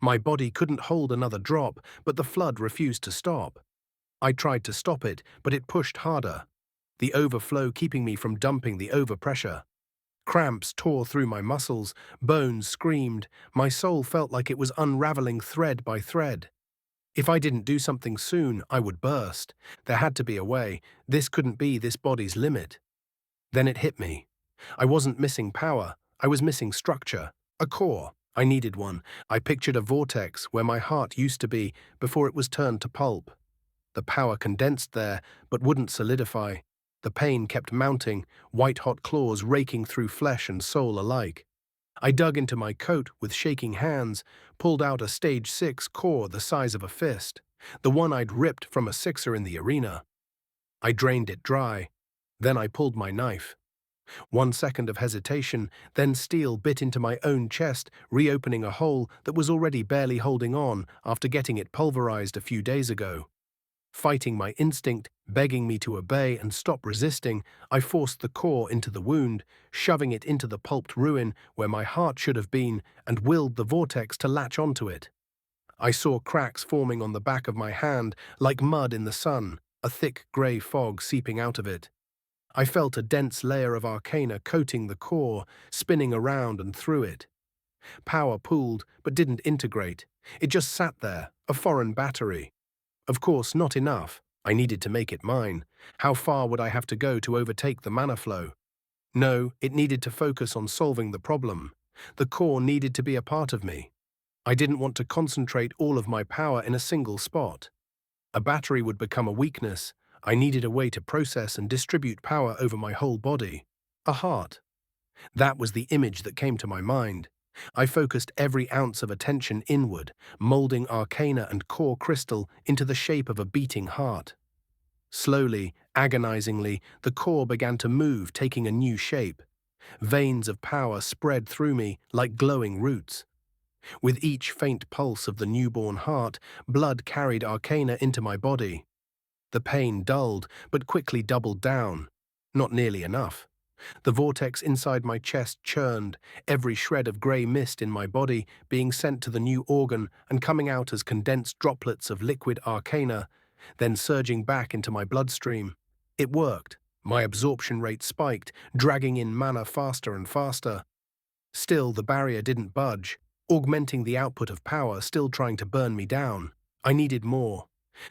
A: My body couldn't hold another drop, but the flood refused to stop. I tried to stop it, but it pushed harder. The overflow keeping me from dumping the overpressure. Cramps tore through my muscles, bones screamed, my soul felt like it was unraveling thread by thread. If I didn't do something soon, I would burst. There had to be a way. This couldn't be this body's limit. Then it hit me. I wasn't missing power, I was missing structure, a core. I needed one. I pictured a vortex where my heart used to be before it was turned to pulp. The power condensed there, but wouldn't solidify. The pain kept mounting, white-hot claws raking through flesh and soul alike. I dug into my coat with shaking hands, pulled out a stage 6 core the size of a fist, the one I'd ripped from a sixer in the arena. I drained it dry. Then I pulled my knife. 1 second of hesitation, then steel bit into my own chest, reopening a hole that was already barely holding on after getting it pulverized a few days ago. Fighting my instinct, begging me to obey and stop resisting, I forced the core into the wound, shoving it into the pulped ruin where my heart should have been, and willed the vortex to latch onto it. I saw cracks forming on the back of my hand, like mud in the sun, a thick grey fog seeping out of it. I felt a dense layer of arcana coating the core, spinning around and through it. Power pooled, but didn't integrate. It just sat there, a foreign battery. Of course, not enough. I needed to make it mine. How far would I have to go to overtake the mana flow? No, it needed to focus on solving the problem. The core needed to be a part of me. I didn't want to concentrate all of my power in a single spot. A battery would become a weakness. I needed a way to process and distribute power over my whole body. A heart. That was the image that came to my mind. I focused every ounce of attention inward, molding arcana and core crystal into the shape of a beating heart. Slowly, agonizingly, the core began to move, taking a new shape. Veins of power spread through me like glowing roots. With each faint pulse of the newborn heart, blood carried arcana into my body. The pain dulled, but quickly doubled down. Not nearly enough. The vortex inside my chest churned, every shred of grey mist in my body being sent to the new organ and coming out as condensed droplets of liquid arcana, then surging back into my bloodstream. It worked. My absorption rate spiked, dragging in mana faster and faster. Still, the barrier didn't budge, augmenting the output of power, still trying to burn me down. I needed more.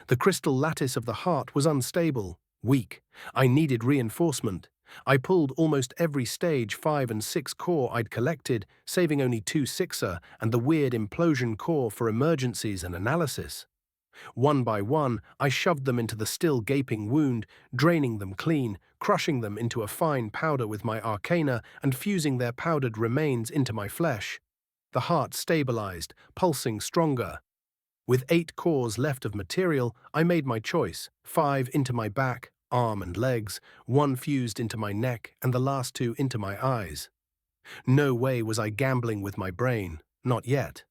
A: The crystal lattice of the heart was unstable, weak. I needed reinforcement. I pulled almost every stage 5 and 6 core I'd collected, saving only 2 6er and the weird implosion core for emergencies and analysis. One by one, I shoved them into the still gaping wound, draining them clean, crushing them into a fine powder with my arcana and fusing their powdered remains into my flesh. The heart stabilized, pulsing stronger. With 8 cores left of material, I made my choice, 5 into my back, arm and legs, 1 fused into my neck and the last 2 into my eyes. No way was I gambling with my brain, not yet.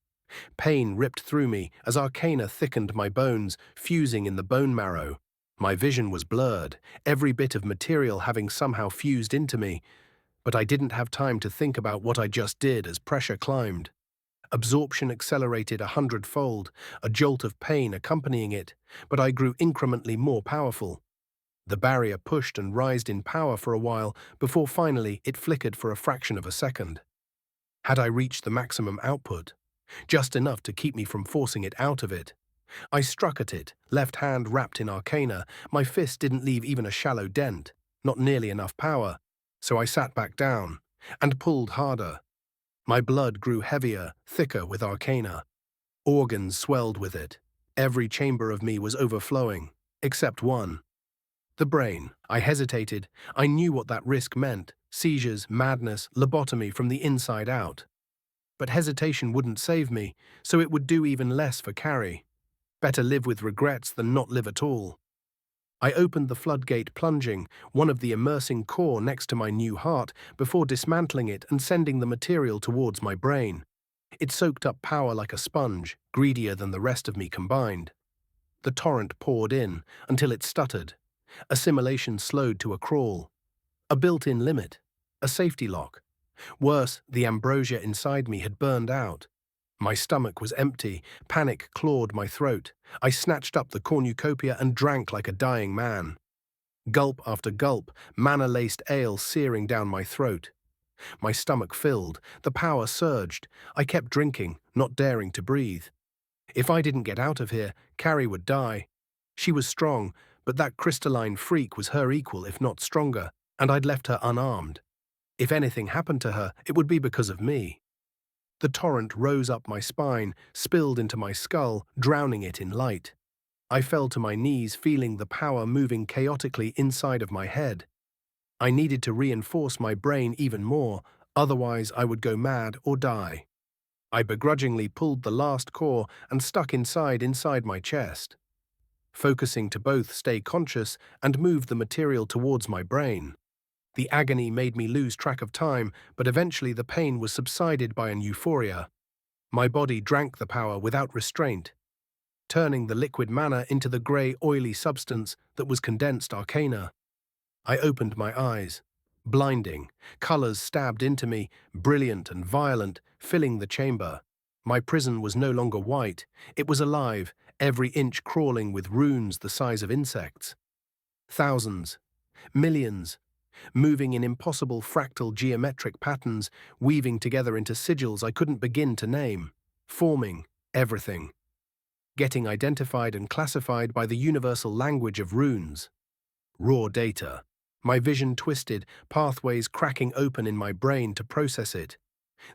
A: Pain ripped through me as arcana thickened my bones, fusing in the bone marrow. My vision was blurred, every bit of material having somehow fused into me, but I didn't have time to think about what I just did as pressure climbed. Absorption accelerated 100-fold, a jolt of pain accompanying it, but I grew incrementally more powerful. The barrier pushed and rised in power for a while before finally it flickered for a fraction of a second. Had I reached the maximum output? Just enough to keep me from forcing it out of it. I struck at it, left hand wrapped in arcana. My fist didn't leave even a shallow dent, not nearly enough power. So I sat back down and pulled harder. My blood grew heavier, thicker with arcana. Organs swelled with it. Every chamber of me was overflowing, except one. The brain. I hesitated. I knew what that risk meant: seizures, madness, lobotomy from the inside out. But hesitation wouldn't save me, so it would do even less for Carrie. Better live with regrets than not live at all. I opened the floodgate, plunging one of the immersing core next to my new heart before dismantling it and sending the material towards my brain. It soaked up power like a sponge, greedier than the rest of me combined. The torrent poured in until it stuttered. Assimilation slowed to a crawl. A built-in limit. A safety lock. Worse, the ambrosia inside me had burned out. My stomach was empty, panic clawed my throat. I snatched up the cornucopia and drank like a dying man. Gulp after gulp, mana-laced ale searing down my throat. My stomach filled, the power surged. I kept drinking, not daring to breathe. If I didn't get out of here, Carrie would die. She was strong, but that crystalline freak was her equal, if not stronger, and I'd left her unarmed. If anything happened to her, it would be because of me. The torrent rose up my spine, spilled into my skull, drowning it in light. I fell to my knees, feeling the power moving chaotically inside of my head. I needed to reinforce my brain even more, otherwise I would go mad or die. I begrudgingly pulled the last core and stuck inside my chest, focusing to both stay conscious and move the material towards my brain. The agony made me lose track of time, but eventually the pain was subsided by an euphoria. My body drank the power without restraint, turning the liquid mana into the grey, oily substance that was condensed arcana. I opened my eyes. Blinding. Colours stabbed into me, brilliant and violent, filling the chamber. My prison was no longer white. It was alive, every inch crawling with runes the size of insects. Thousands. Millions. Moving in impossible fractal geometric patterns, weaving together into sigils I couldn't begin to name, forming everything, getting identified and classified by the universal language of runes. Raw data. My vision twisted, pathways cracking open in my brain to process it.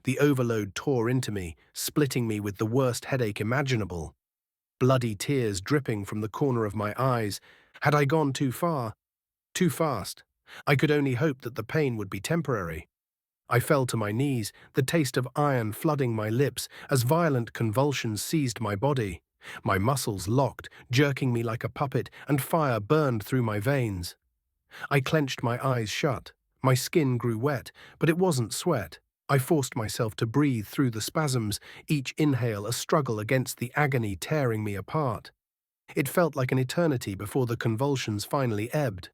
A: The overload tore into me, splitting me with the worst headache imaginable. Bloody tears dripping from the corner of my eyes. Had I gone too far? Too fast? I could only hope that the pain would be temporary. I fell to my knees, the taste of iron flooding my lips as violent convulsions seized my body. My muscles locked, jerking me like a puppet, and fire burned through my veins. I clenched my eyes shut. My skin grew wet, but it wasn't sweat. I forced myself to breathe through the spasms, each inhale a struggle against the agony tearing me apart. It felt like an eternity before the convulsions finally ebbed.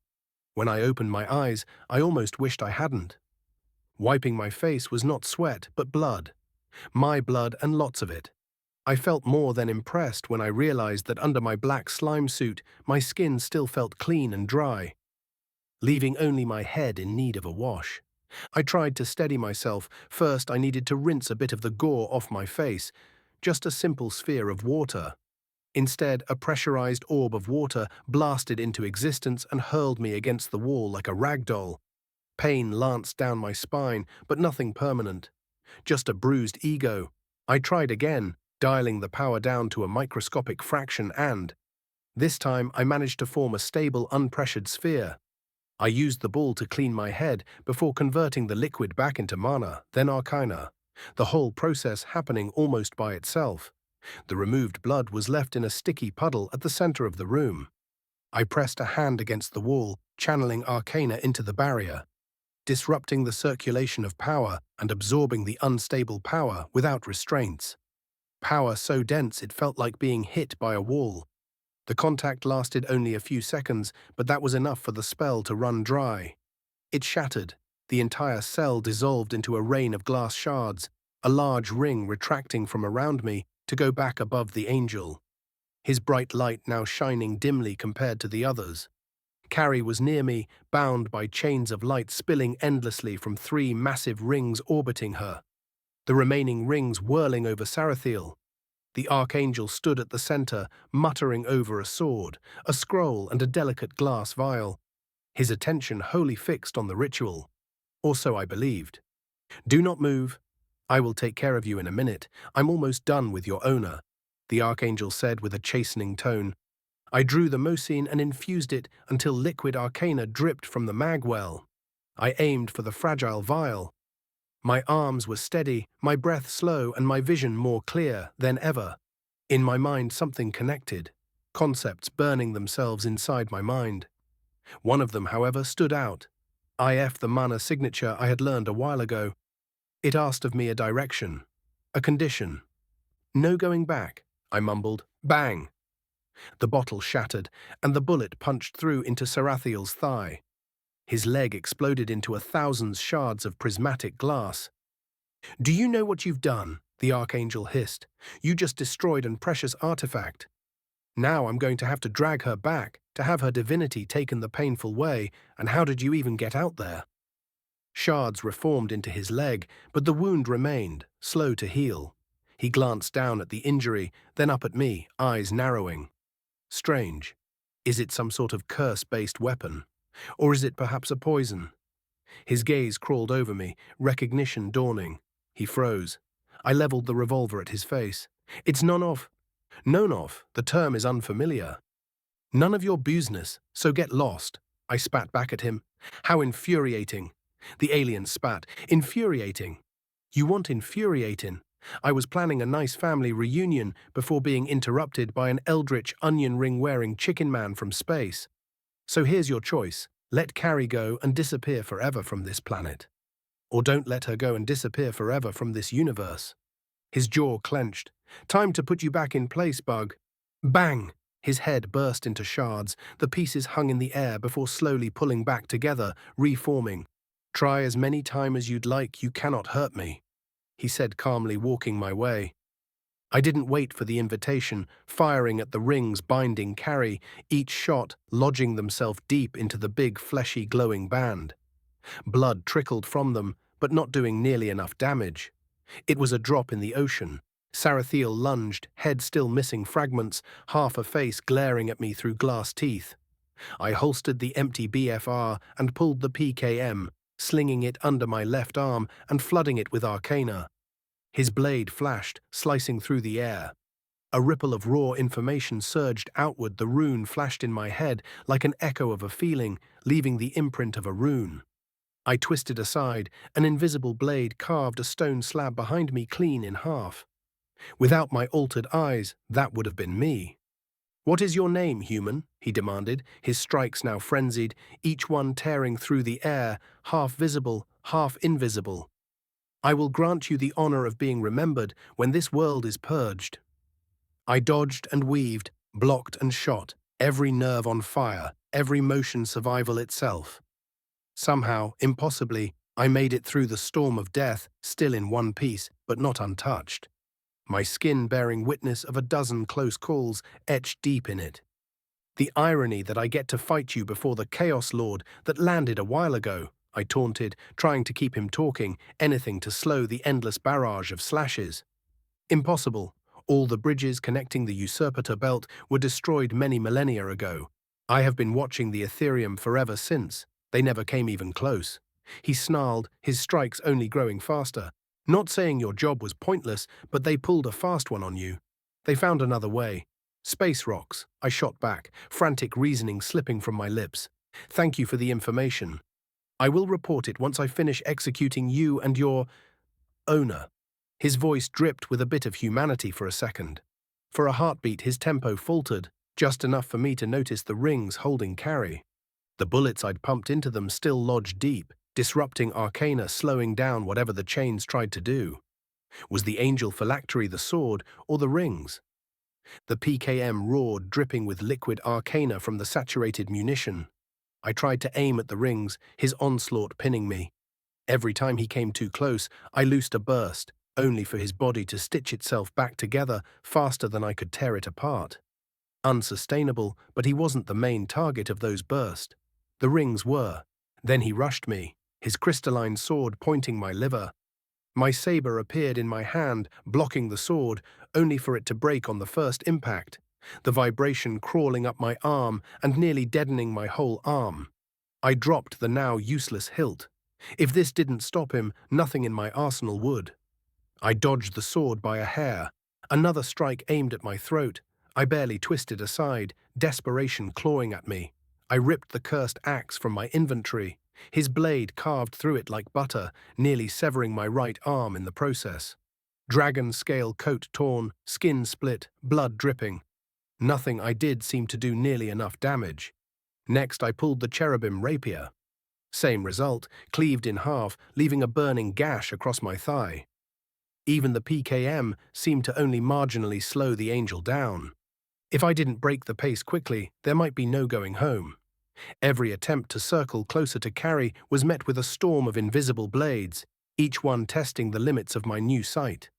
A: When I opened my eyes, I almost wished I hadn't. Wiping my face was not sweat, but blood. My blood and lots of it. I felt more than impressed when I realized that under my black slime suit, my skin still felt clean and dry, leaving only my head in need of a wash. I tried to steady myself. First, I needed to rinse a bit of the gore off my face, just a simple sphere of water. Instead, a pressurized orb of water blasted into existence and hurled me against the wall like a rag doll. Pain lanced down my spine, but nothing permanent. Just a bruised ego. I tried again, dialing the power down to a microscopic fraction and, this time, I managed to form a stable, unpressured sphere. I used the ball to clean my head before converting the liquid back into mana, then arcana, the whole process happening almost by itself. The removed blood was left in a sticky puddle at the center of the room. I pressed a hand against the wall, channeling arcana into the barrier, disrupting the circulation of power and absorbing the unstable power without restraints. Power so dense it felt like being hit by a wall. The contact lasted only a few seconds, but that was enough for the spell to run dry. It shattered. The entire cell dissolved into a rain of glass shards, a large ring retracting from around me to go back above the angel, his bright light now shining dimly compared to the others. Carrie was near me, bound by chains of light spilling endlessly from 3 massive rings orbiting her, the remaining rings whirling over Sarathiel. The archangel stood at the center, muttering over a sword, a scroll and a delicate glass vial, his attention wholly fixed on the ritual. Or so I believed. "Do not move. I will take care of you in a minute. I'm almost done with your owner," the archangel said with a chastening tone. I drew the Mosine and infused it until liquid arcana dripped from the magwell. I aimed for the fragile vial. My arms were steady, my breath slow, and my vision more clear than ever. In my mind something connected, concepts burning themselves inside my mind. One of them, however, stood out. The mana signature I had learned a while ago. It asked of me a direction, a condition. "No going back," I mumbled. Bang! The bottle shattered, and the bullet punched through into Sarathiel's thigh. His leg exploded into 1,000 shards of prismatic glass. "Do you know what you've done?" the archangel hissed. "You just destroyed a precious artifact. Now I'm going to have to drag her back, to have her divinity taken the painful way, and how did you even get out there?" Shards reformed into his leg, but the wound remained, slow to heal. He glanced down at the injury, then up at me, eyes narrowing. Strange. Is it some sort of curse-based weapon? Or is it perhaps a poison? His gaze crawled over me, recognition dawning. He froze. I leveled the revolver at his face. "It's none of..." "None of, the term is unfamiliar." "None of your business, so get lost," I spat back at him. "How infuriating." The alien spat. "Infuriating? You want infuriating?" I was planning a nice family reunion before being interrupted by an eldritch onion ring-wearing chicken man from space. So here's your choice. Let Carrie go and disappear forever from this planet. Or don't let her go and disappear forever from this universe. His jaw clenched. "Time to put you back in place, Bug." Bang! His head burst into shards. The pieces hung in the air before slowly pulling back together, reforming. "Try as many times as you'd like, you cannot hurt me," he said calmly, walking my way. I didn't wait for the invitation, firing at the rings binding Carrie, each shot lodging themselves deep into the big, fleshy, glowing band. Blood trickled from them, but not doing nearly enough damage. It was a drop in the ocean. Sarathiel lunged, head still missing fragments, half a face glaring at me through glass teeth. I holstered the empty BFR and pulled the PKM, slinging it under my left arm and flooding it with arcana. His blade flashed, slicing through the air. A ripple of raw information surged outward. The rune flashed in my head like an echo of a feeling, leaving the imprint of a rune. I twisted aside. An invisible blade carved a stone slab behind me clean in half. Without my altered eyes, that would have been me. "What is your name, human?" he demanded, his strikes now frenzied, each one tearing through the air, half visible, half invisible. I will grant you the honor of being remembered when this world is purged. I dodged and weaved, blocked and shot, every nerve on fire, every motion survival itself. Somehow, impossibly, I made it through the storm of death, still in one piece, but not untouched. My skin bearing witness of a dozen close calls etched deep in it. The irony that I get to fight you before the Chaos Lord that landed a while ago, I taunted, trying to keep him talking, anything to slow the endless barrage of slashes. Impossible. All the bridges connecting the Usurpator Belt were destroyed many millennia ago. I have been watching the Ethereum forever since. They never came even close. He snarled, his strikes only growing faster. Not saying your job was pointless, but they pulled a fast one on you. They found another way. Space rocks, I shot back, frantic reasoning slipping from my lips. Thank you for the information. I will report it once I finish executing you and your owner. His voice dripped with a bit of humanity for a second. For a heartbeat, his tempo faltered, just enough for me to notice the rings holding carry. The bullets I'd pumped into them still lodged deep, disrupting arcana, slowing down whatever the chains tried to do. Was the angel phylactery the sword, or the rings? The PKM roared, dripping with liquid arcana from the saturated munition. I tried to aim at the rings, his onslaught pinning me. Every time he came too close, I loosed a burst, only for his body to stitch itself back together faster than I could tear it apart. Unsustainable, but he wasn't the main target of those bursts. The rings were. Then he rushed me, his crystalline sword pointing my liver. My saber appeared in my hand, blocking the sword, only for it to break on the first impact, the vibration crawling up my arm and nearly deadening my whole arm. I dropped the now useless hilt. If this didn't stop him, nothing in my arsenal would. I dodged the sword by a hair. Another strike aimed at my throat. I barely twisted aside, desperation clawing at me. I ripped the cursed axe from my inventory. His blade carved through it like butter, nearly severing my right arm in the process. Dragon scale coat torn, skin split, blood dripping. Nothing I did seemed to do nearly enough damage. Next, I pulled the cherubim rapier. Same result, cleaved in half, leaving a burning gash across my thigh. Even the PKM seemed to only marginally slow the angel down. If I didn't break the pace quickly, there might be no going home. Every attempt to circle closer to carry was met with a storm of invisible blades, each one testing the limits of my new sight.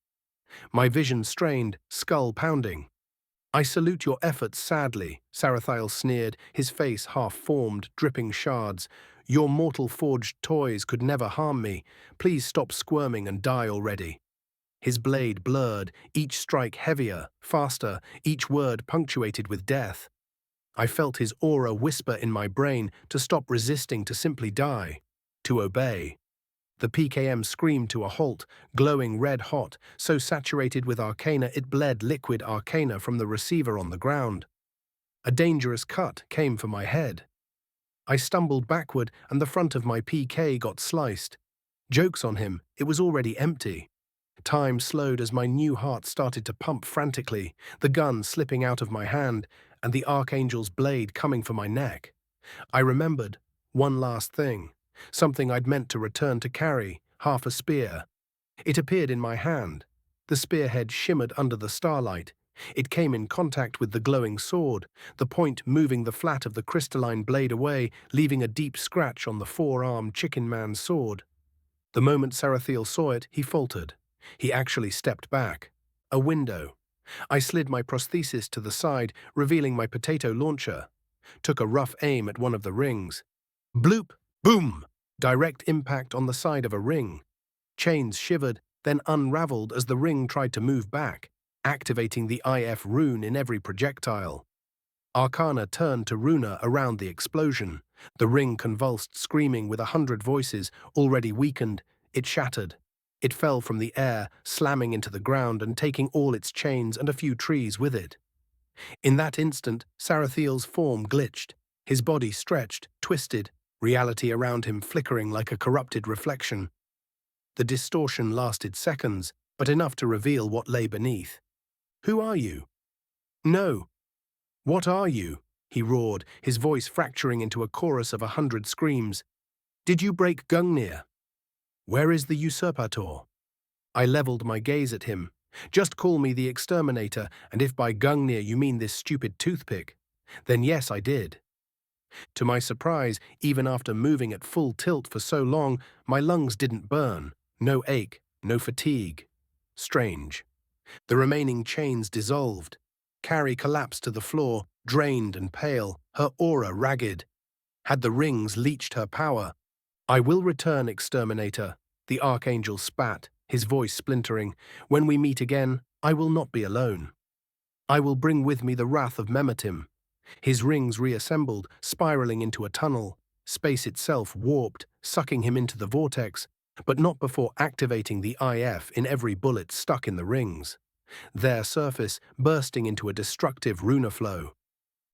A: My vision strained, skull pounding. I salute your efforts sadly, Sarathiel sneered, his face half-formed, dripping shards. Your mortal forged toys could never harm me. Please stop squirming and die already. His blade blurred, each strike heavier, faster, each word punctuated with death. I felt his aura whisper in my brain to stop resisting, to simply die, to obey. The PKM screamed to a halt, glowing red-hot, so saturated with arcana it bled liquid arcana from the receiver on the ground. A dangerous cut came for my head. I stumbled backward and the front of my PK got sliced. Joke's on him, it was already empty. Time slowed as my new heart started to pump frantically, the gun slipping out of my hand, and the Archangel's blade coming for my neck. I remembered one last thing, something I'd meant to return to carry, half a spear. It appeared in my hand. The spearhead shimmered under the starlight. It came in contact with the glowing sword, the point moving the flat of the crystalline blade away, leaving a deep scratch on the four-armed chicken man's sword. The moment Sarathiel saw it, he faltered. He actually stepped back. A window. I slid my prosthesis to the side, revealing my potato launcher. Took a rough aim at one of the rings. Bloop! Boom! Direct impact on the side of a ring. Chains shivered, then unraveled as the ring tried to move back, activating the IF rune in every projectile. Arcana turned to Runa around the explosion. The ring convulsed, screaming with 100 voices, already weakened. It shattered. It fell from the air, slamming into the ground and taking all its chains and a few trees with it. In that instant, Sarathiel's form glitched. His body stretched, twisted, reality around him flickering like a corrupted reflection. The distortion lasted seconds, but enough to reveal what lay beneath. Who are you? No. What are you? He roared, his voice fracturing into a chorus of 100 screams. Did you break Gungnir? Where is the Usurpator? I leveled my gaze at him. Just call me the exterminator, and if by Gungnir you mean this stupid toothpick, then yes, I did. To my surprise, even after moving at full tilt for so long, my lungs didn't burn. No ache, no fatigue. Strange. The remaining chains dissolved. Carrie collapsed to the floor, drained and pale, her aura ragged. Had the rings leached her power? I will return, exterminator, the archangel spat, his voice splintering. When we meet again, I will not be alone. I will bring with me the wrath of Memetim. His rings reassembled, spiraling into a tunnel. Space itself warped, sucking him into the vortex, but not before activating the IF in every bullet stuck in the rings. Their surface bursting into a destructive runaflow.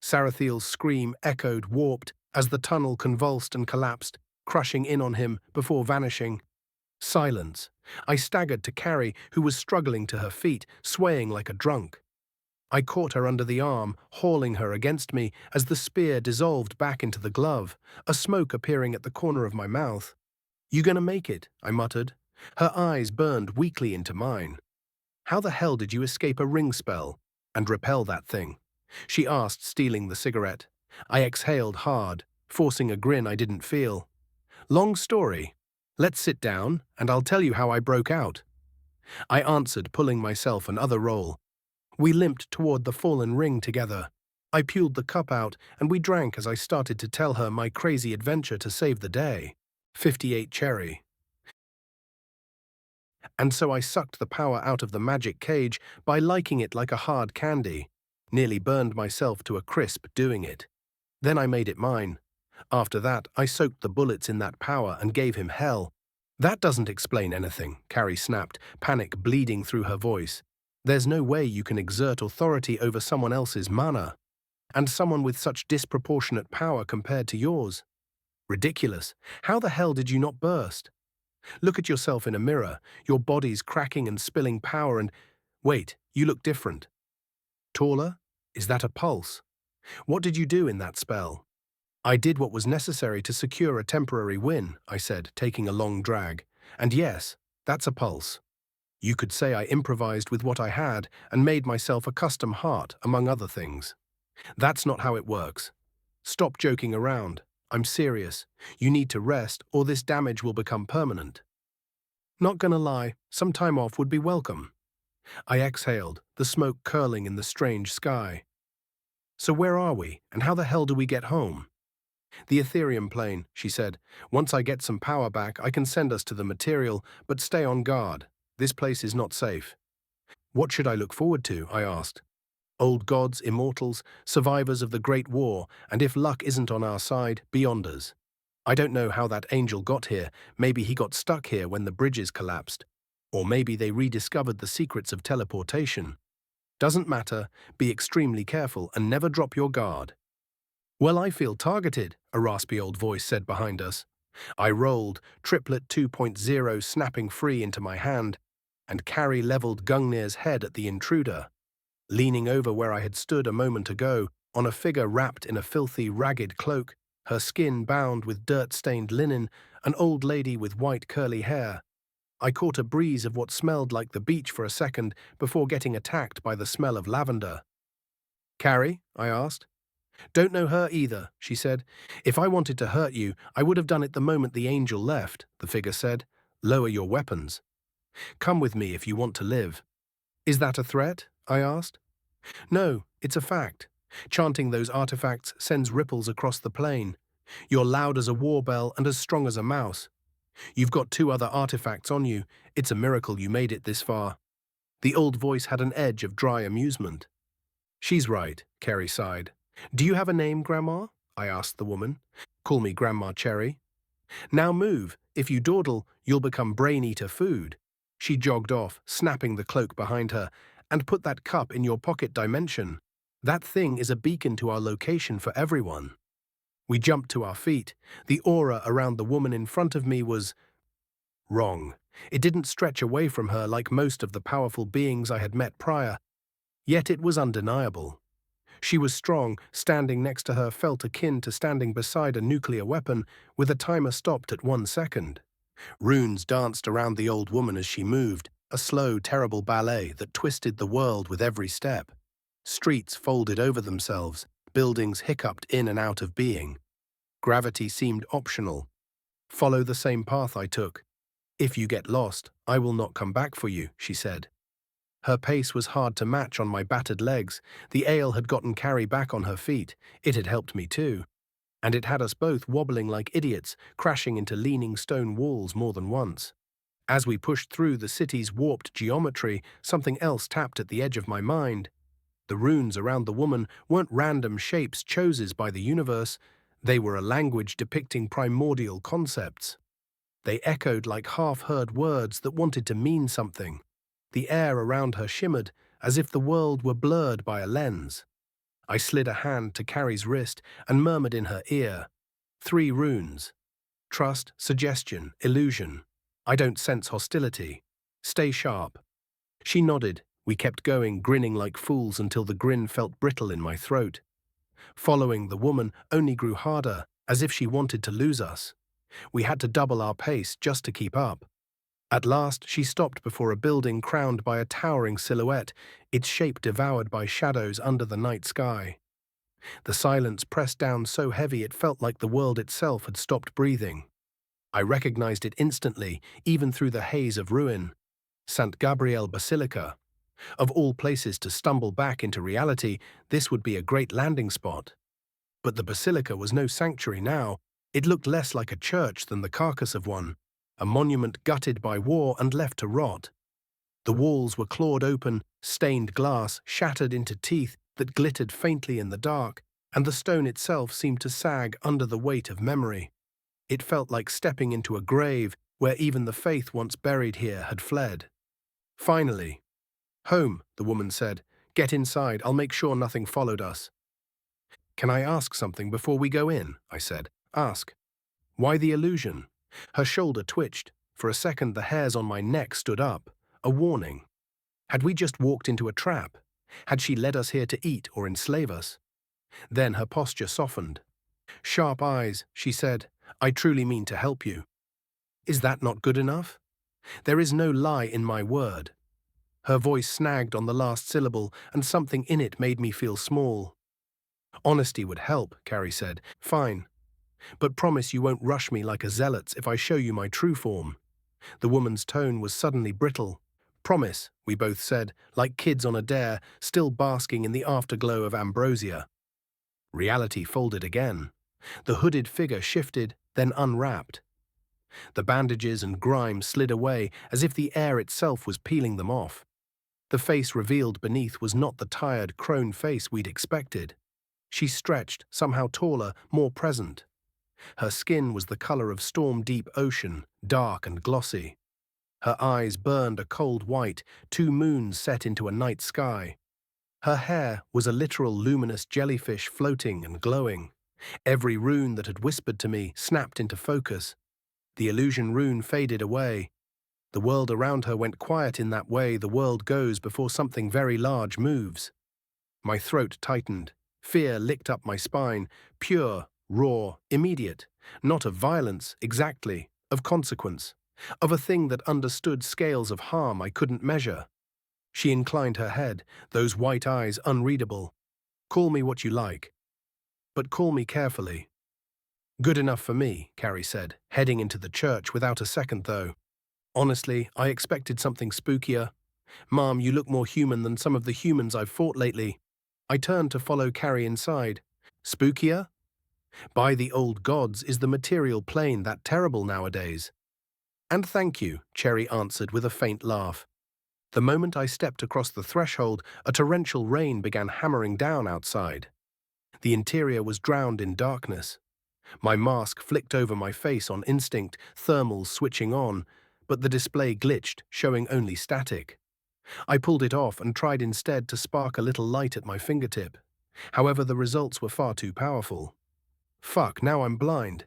A: Sarathiel's scream echoed warped as the tunnel convulsed and collapsed, crushing in on him before vanishing. Silence. I staggered to Carrie, who was struggling to her feet, swaying like a drunk. I caught her under the arm, hauling her against me as the spear dissolved back into the glove, a smoke appearing at the corner of my mouth. "You gonna make it?" I muttered. Her eyes burned weakly into mine. "How the hell did you escape a ring spell and repel that thing?" she asked, stealing the cigarette. I exhaled hard, forcing a grin I didn't feel. "Long story. Let's sit down, and I'll tell you how I broke out." I answered, pulling myself another roll. We limped toward the fallen ring together. I peeled the cup out, and we drank as I started to tell her my crazy adventure to save the day. 58 cherry. And so I sucked the power out of the magic cage by liking it like a hard candy. Nearly burned myself to a crisp doing it. Then I made it mine. After that, I soaked the bullets in that power and gave him hell. "That doesn't explain anything," Carrie snapped, panic bleeding through her voice. "There's no way you can exert authority over someone else's mana, and someone with such disproportionate power compared to yours. Ridiculous. How the hell did you not burst? Look at yourself in a mirror, your body's cracking and spilling power and… Wait, you look different. Taller? Is that a pulse? What did you do in that spell?" "I did what was necessary to secure a temporary win," I said, taking a long drag. "And yes, that's a pulse. You could say I improvised with what I had and made myself a custom heart, among other things. That's not how it works. Stop joking around. I'm serious. You need to rest, or this damage will become permanent." "Not gonna lie, some time off would be welcome." I exhaled, the smoke curling in the strange sky. "So where are we, and how the hell do we get home?" "The Ethereum plane," she said. "Once I get some power back, I can send us to the material, but stay on guard. This place is not safe." "What should I look forward to?" I asked. "Old gods, immortals, survivors of the Great War, and if luck isn't on our side, beyonders. I don't know how that angel got here. Maybe he got stuck here when the bridges collapsed. Or maybe they rediscovered the secrets of teleportation. Doesn't matter, be extremely careful and never drop your guard." "Well, I feel targeted," a raspy old voice said behind us. I rolled, Triplet 2.0 snapping free into my hand, and Carrie leveled Gungnir's head at the intruder. Leaning over where I had stood a moment ago, on a figure wrapped in a filthy, ragged cloak, her skin bound with dirt-stained linen, an old lady with white curly hair. I caught a breeze of what smelled like the beach for a second before getting attacked by the smell of lavender. "Carrie?" I asked. "Don't know her either," she said. "If I wanted to hurt you, I would have done it the moment the angel left," the figure said. "Lower your weapons. Come with me if you want to live." "Is that a threat?" I asked. "No, it's a fact. Chanting those artifacts sends ripples across the plane. You're loud as a war bell and as strong as a mouse. You've got 2 other artifacts on you. It's a miracle you made it this far." The old voice had an edge of dry amusement. "She's right," Carrie sighed. "Do you have a name, Grandma?" I asked the woman. "Call me Grandma Cherry." "Now move. If you dawdle, you'll become brain-eater food." She jogged off, snapping the cloak behind her. "And put that cup in your pocket dimension. That thing is a beacon to our location for everyone." We jumped to our feet. The aura around the woman in front of me was… wrong. It didn't stretch away from her like most of the powerful beings I had met prior. Yet it was undeniable. She was strong. Standing next to her felt akin to standing beside a nuclear weapon, with a timer stopped at 1 second. Runes danced around the old woman as she moved, A slow, terrible ballet that twisted the world with every step. Streets folded over themselves, buildings hiccuped in and out of being. Gravity seemed optional. Follow the same path I took. If you get lost, I will not come back for you, she said. Her pace was hard to match on my battered legs. The ale had gotten Carrie back on her feet. It had helped me too. And it had us both wobbling like idiots, crashing into leaning stone walls more than once. As we pushed through the city's warped geometry, something else tapped at the edge of my mind. The runes around the woman weren't random shapes chosen by the universe. They were a language depicting primordial concepts. They echoed like half-heard words that wanted to mean something. The air around her shimmered, as if the world were blurred by a lens. I slid a hand to Carrie's wrist and murmured in her ear. 3 runes. Trust, suggestion, illusion. I don't sense hostility. Stay sharp. She nodded. We kept going, grinning like fools until the grin felt brittle in my throat. Following the woman only grew harder, as if she wanted to lose us. We had to double our pace just to keep up. At last, she stopped before a building crowned by a towering silhouette, its shape devoured by shadows under the night sky. The silence pressed down so heavy it felt like the world itself had stopped breathing. I recognized it instantly, even through the haze of ruin. St. Gabriel Basilica. Of all places to stumble back into reality, this would be a great landing spot. But the basilica was no sanctuary now. It looked less like a church than the carcass of one, a monument gutted by war and left to rot. The walls were clawed open, stained glass shattered into teeth that glittered faintly in the dark, and the stone itself seemed to sag under the weight of memory. It felt like stepping into a grave where even the faith once buried here had fled. Finally, "Home," the woman said. "Get inside, I'll make sure nothing followed us." "Can I ask something before we go in?" I said. "Ask." "Why the illusion?" Her shoulder twitched. For a second the hairs on my neck stood up. A warning. Had we just walked into a trap? Had she led us here to eat or enslave us? Then her posture softened. "Sharp eyes," she said. "I truly mean to help you." Is that not good enough? There is no lie in my word. Her voice snagged on the last syllable, and something in it made me feel small. "Honesty would help," Carrie said. "Fine. But promise you won't rush me like a zealot if I show you my true form." The woman's tone was suddenly brittle. "Promise," we both said, like kids on a dare, still basking in the afterglow of ambrosia. Reality folded again. The hooded figure shifted, then unwrapped. The bandages and grime slid away as if the air itself was peeling them off. The face revealed beneath was not the tired, crone face we'd expected. She stretched, somehow taller, more present. Her skin was the color of storm-deep ocean, dark and glossy. Her eyes burned a cold white, 2 moons set into a night sky. Her hair was a literal luminous jellyfish floating and glowing. Every rune that had whispered to me snapped into focus. The illusion rune faded away. The world around her went quiet in that way the world goes before something very large moves. My throat tightened. Fear licked up my spine, pure, raw, immediate, not of violence, exactly, of consequence, of a thing that understood scales of harm I couldn't measure. She inclined her head, those white eyes unreadable. "Call me what you like, but call me carefully." "Good enough for me," Carrie said, heading into the church without a second though. "Honestly, I expected something spookier. Mom, you look more human than some of the humans I've fought lately." I turned to follow Carrie inside. "Spookier? By the old gods, is the material plane that terrible nowadays?" "And thank you," Cherry answered with a faint laugh. The moment I stepped across the threshold, a torrential rain began hammering down outside. The interior was drowned in darkness. My mask flicked over my face on instinct, thermals switching on, but the display glitched, showing only static. I pulled it off and tried instead to spark a little light at my fingertip. However, the results were far too powerful. "Fuck, now I'm blind."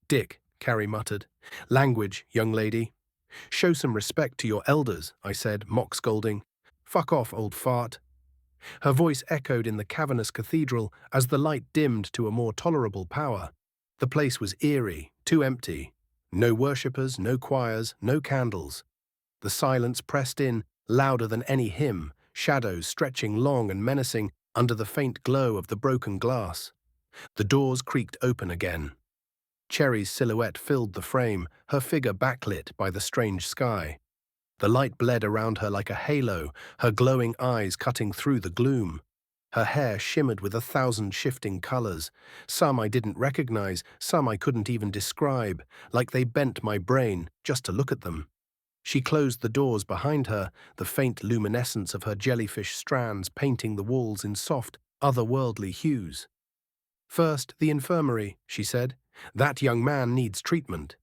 A: "Dick," Carrie muttered. "Language, young lady." "Show some respect to your elders," I said, mock scolding. "Fuck off, old fart." Her voice echoed in the cavernous cathedral as the light dimmed to a more tolerable power. The place was eerie, too empty. No worshippers, no choirs, no candles. The silence pressed in, louder than any hymn, shadows stretching long and menacing under the faint glow of the broken glass. The doors creaked open again. Cherry's silhouette filled the frame, her figure backlit by the strange sky. The light bled around her like a halo, her glowing eyes cutting through the gloom. Her hair shimmered with 1,000 shifting colors. Some I didn't recognize, some I couldn't even describe, like they bent my brain just to look at them. She closed the doors behind her, the faint luminescence of her jellyfish strands painting the walls in soft, otherworldly hues. "First, the infirmary," she said. "That young man needs treatment.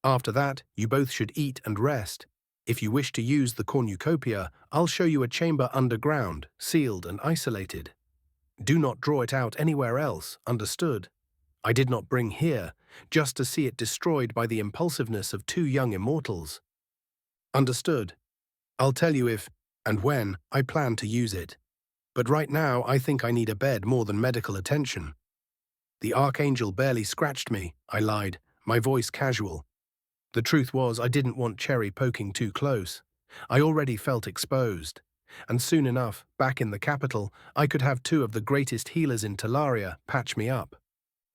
A: After that, you both should eat and rest. If you wish to use the cornucopia, I'll show you a chamber underground, sealed and isolated. Do not draw it out anywhere else, understood? I did not bring here, just to see it destroyed by the impulsiveness of two young immortals. Understood. I'll tell you if, and when, I plan to use it. But right now, I think I need a bed more than medical attention." The archangel barely scratched me, I lied, my voice casual. The truth was I didn't want Cherry poking too close. I already felt exposed. And soon enough, back in the capital, I could have two of the greatest healers in Talaria patch me up.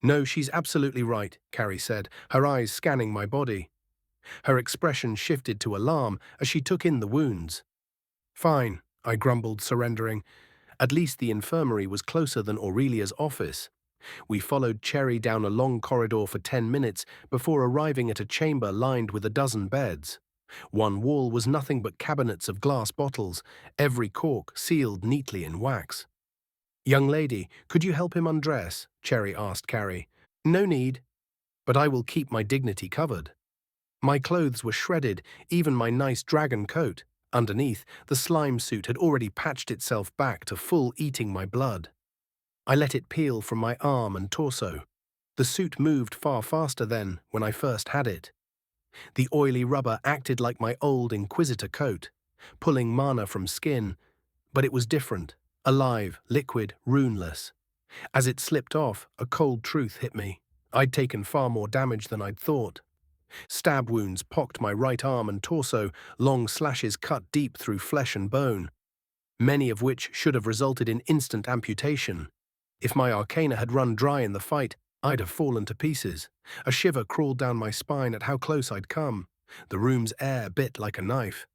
A: "No, she's absolutely right," Carrie said, her eyes scanning my body. Her expression shifted to alarm as she took in the wounds. "Fine," I grumbled, surrendering. At least the infirmary was closer than Aurelia's office. We followed Cherry down a long corridor for 10 minutes before arriving at a chamber lined with a dozen beds. One wall was nothing but cabinets of glass bottles, every cork sealed neatly in wax. "Young lady, could you help him undress?" Cherry asked Carrie. "No need, but I will keep my dignity covered." My clothes were shredded, even my nice dragon coat. Underneath, the slime suit had already patched itself back to full, eating my blood. I let it peel from my arm and torso. The suit moved far faster then, when I first had it. The oily rubber acted like my old Inquisitor coat, pulling mana from skin, but it was different, alive, liquid, runeless. As it slipped off, a cold truth hit me. I'd taken far more damage than I'd thought. Stab wounds pocked my right arm and torso, long slashes cut deep through flesh and bone, many of which should have resulted in instant amputation. If my arcana had run dry in the fight, I'd have fallen to pieces. A shiver crawled down my spine at how close I'd come. The room's air bit like a knife.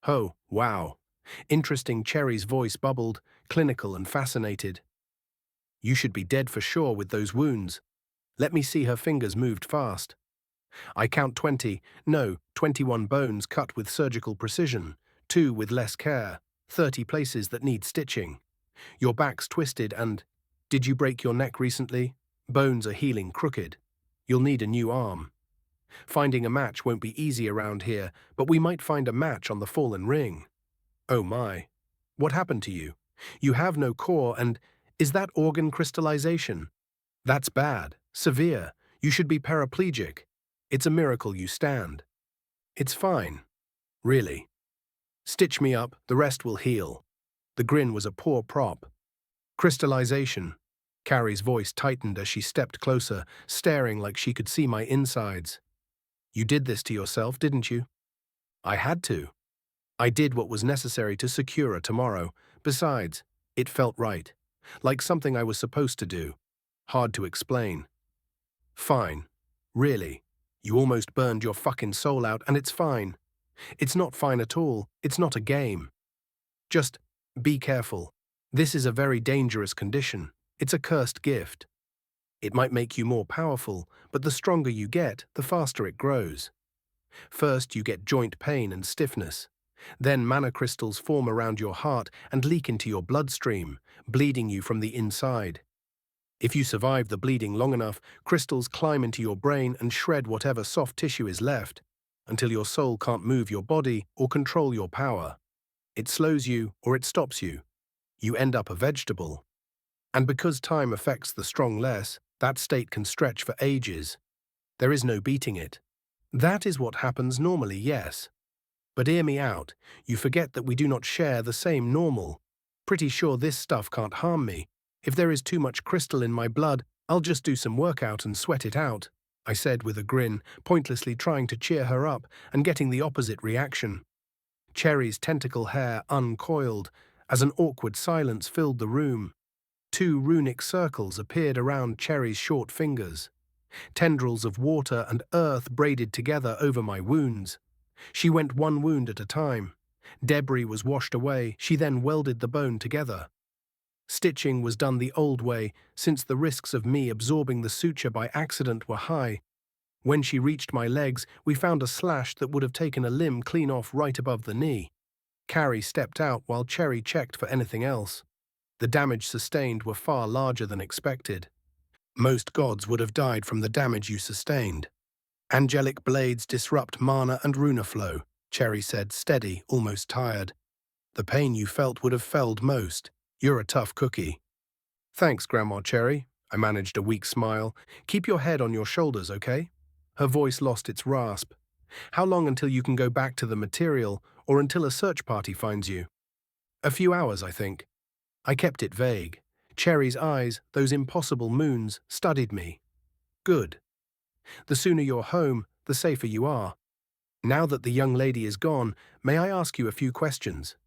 A: "Oh, wow." Interesting, Cherry's voice bubbled, clinical and fascinated. "You should be dead for sure with those wounds." Let me see. Her fingers moved fast. I count 20, no, 21 bones cut with surgical precision, 2 with less care, 30 places that need stitching. Your back's twisted and... Did you break your neck recently? Bones are healing crooked. You'll need a new arm. Finding a match won't be easy around here, but we might find a match on the fallen ring. Oh my. What happened to you? You have no core and... Is that organ crystallization? That's bad. Severe. You should be paraplegic. It's a miracle you stand. It's fine. Really. Stitch me up, the rest will heal. The grin was a poor prop. Crystallization. Carrie's voice tightened as she stepped closer, staring like she could see my insides. You did this to yourself, didn't you? I had to. I did what was necessary to secure a tomorrow. Besides, it felt right. Like something I was supposed to do. Hard to explain. Fine. Really. You almost burned your fucking soul out, and it's fine. It's not fine at all. It's not a game. Just be careful. This is a very dangerous condition. It's a cursed gift. It might make you more powerful, but the stronger you get, the faster it grows. First, you get joint pain and stiffness. Then mana crystals form around your heart and leak into your bloodstream, bleeding you from the inside. If you survive the bleeding long enough, crystals climb into your brain and shred whatever soft tissue is left, until your soul can't move your body or control your power. It slows you or it stops you. You end up a vegetable. And because time affects the strong less, that state can stretch for ages. There is no beating it. That is what happens normally, yes. But hear me out. You forget that we do not share the same normal. Pretty sure this stuff can't harm me. If there is too much crystal in my blood, I'll just do some workout and sweat it out, I said with a grin, pointlessly trying to cheer her up and getting the opposite reaction. Cherry's tentacle hair uncoiled as an awkward silence filled the room. Two runic circles appeared around Cherry's short fingers. Tendrils of water and earth braided together over my wounds. She went one wound at a time. Debris was washed away. She then welded the bone together. Stitching was done the old way, since the risks of me absorbing the suture by accident were high. When she reached my legs, we found a slash that would have taken a limb clean off right above the knee. Carrie stepped out while Cherry checked for anything else. The damage sustained were far larger than expected. Most gods would have died from the damage you sustained. Angelic blades disrupt mana and runa flow, Cherry said, steady, almost tired. The pain you felt would have felled most. You're a tough cookie. Thanks, Grandma Cherry. I managed a weak smile. Keep your head on your shoulders, okay? Her voice lost its rasp. How long until you can go back to the material, or until a search party finds you? A few hours, I think. I kept it vague. Cherry's eyes, those impossible moons, studied me. Good. The sooner you're home, the safer you are. Now that the young lady is gone, may I ask you a few questions?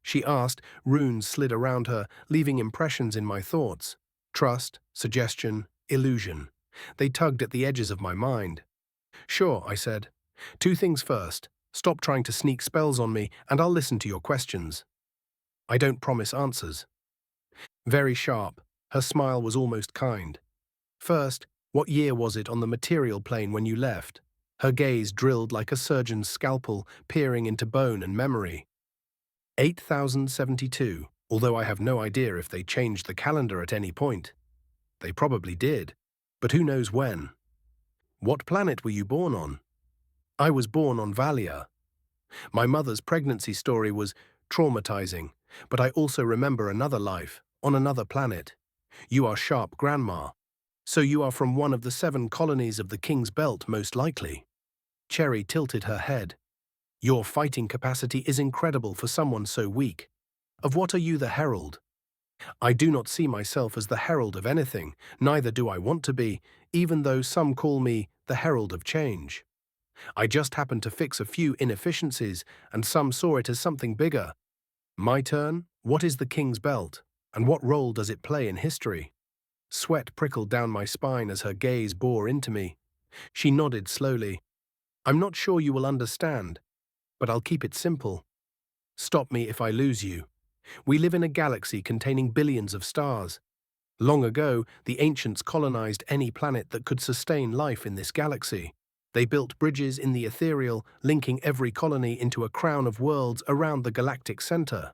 A: She asked, runes slid around her, leaving impressions in my thoughts. Trust, suggestion, illusion. They tugged at the edges of my mind. Sure, I said. Two things first. Stop trying to sneak spells on me, and I'll listen to your questions. I don't promise answers. Very sharp. Her smile was almost kind. First, what year was it on the material plane when you left? Her gaze drilled like a surgeon's scalpel, peering into bone and memory. 8072, although I have no idea if they changed the calendar at any point. They probably did, but who knows when. What planet were you born on? I was born on Valia. My mother's pregnancy story was traumatizing, but I also remember another life, on another planet. You are sharp, Grandma. So you are from one of the 7 colonies of the King's Belt, most likely. Cherry tilted her head. Your fighting capacity is incredible for someone so weak. Of what are you the herald? I do not see myself as the herald of anything, neither do I want to be, even though some call me the herald of change. I just happened to fix a few inefficiencies, and some saw it as something bigger. My turn? What is the King's Belt, and what role does it play in history? Sweat prickled down my spine as her gaze bore into me. She nodded slowly. I'm not sure you will understand, but I'll keep it simple. Stop me if I lose you. We live in a galaxy containing billions of stars. Long ago, the ancients colonized any planet that could sustain life in this galaxy. They built bridges in the ethereal, linking every colony into a crown of worlds around the galactic center,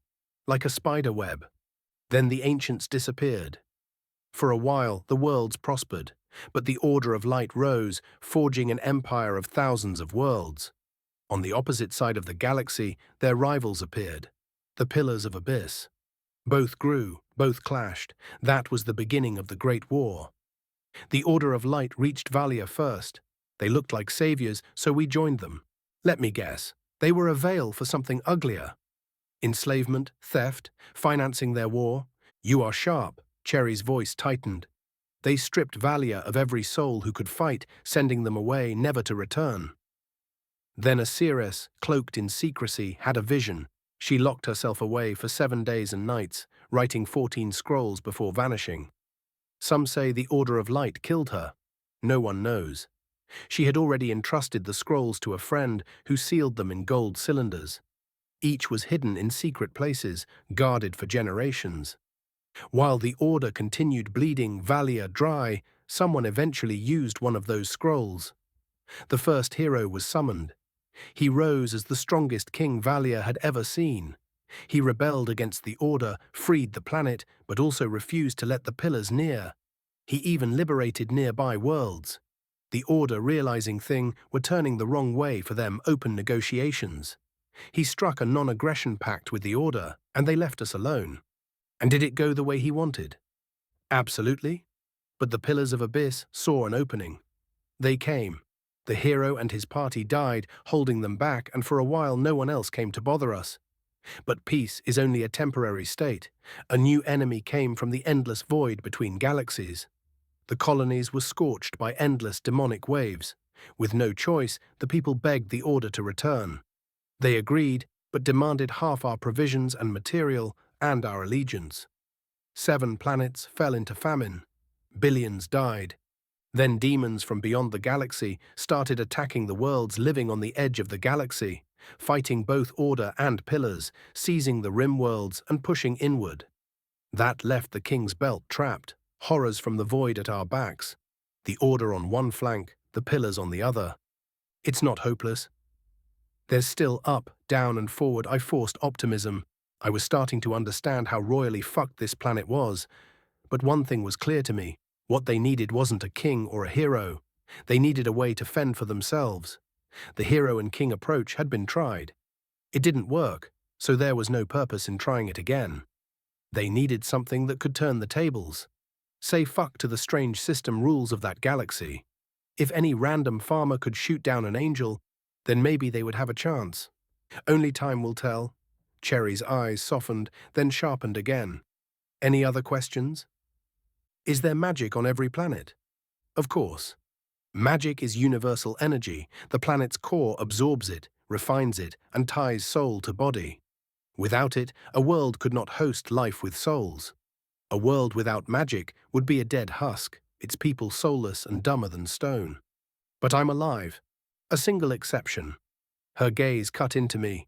A: like a spider web. Then the ancients disappeared. For a while, the worlds prospered, but the Order of Light rose, forging an empire of thousands of worlds. On the opposite side of the galaxy, their rivals appeared, the Pillars of Abyss. Both grew, both clashed. That was the beginning of the Great War. The Order of Light reached Valia first. They looked like saviors, so we joined them. Let me guess, they were a veil for something uglier. Enslavement, theft, financing their war. You are sharp, Cherry's voice tightened. They stripped Valia of every soul who could fight, sending them away, never to return. Then a seeress, cloaked in secrecy, had a vision. She locked herself away for 7 days and nights, writing 14 scrolls before vanishing. Some say the Order of Light killed her. No one knows. She had already entrusted the scrolls to a friend who sealed them in gold cylinders. Each was hidden in secret places, guarded for generations. While the Order continued bleeding Valia dry, someone eventually used one of those scrolls. The first hero was summoned. He rose as the strongest king Valia had ever seen. He rebelled against the Order, freed the planet, but also refused to let the Pillars near. He even liberated nearby worlds. The Order, realizing things were turning the wrong way for them, open negotiations. He struck a non-aggression pact with the Order, and they left us alone. And did it go the way he wanted? Absolutely. But the Pillars of Abyss saw an opening. They came. The hero and his party died, holding them back, and for a while no one else came to bother us. But peace is only a temporary state. A new enemy came from the endless void between galaxies. The colonies were scorched by endless demonic waves. With no choice, the people begged the Order to return. They agreed, but demanded half our provisions and material and our allegiance. 7 planets fell into famine. Billions died. Then demons from beyond the galaxy started attacking the worlds living on the edge of the galaxy, fighting both Order and Pillars, seizing the rim worlds and pushing inward. That left the King's Belt trapped, horrors from the void at our backs, the Order on one flank, the Pillars on the other. It's not hopeless. There's still up, down and forward. I forced optimism. I was starting to understand how royally fucked this planet was. But one thing was clear to me. What they needed wasn't a king or a hero. They needed a way to fend for themselves. The hero and king approach had been tried. It didn't work, so there was no purpose in trying it again. They needed something that could turn the tables. Say fuck to the strange system rules of that galaxy. If any random farmer could shoot down an angel, then maybe they would have a chance. Only time will tell. Cherry's eyes softened, then sharpened again. Any other questions? Is there magic on every planet? Of course. Magic is universal energy. The planet's core absorbs it, refines it, and ties soul to body. Without it, a world could not host life with souls. A world without magic would be a dead husk, its people soulless and dumber than stone. But I'm alive. A single exception. Her gaze cut into me.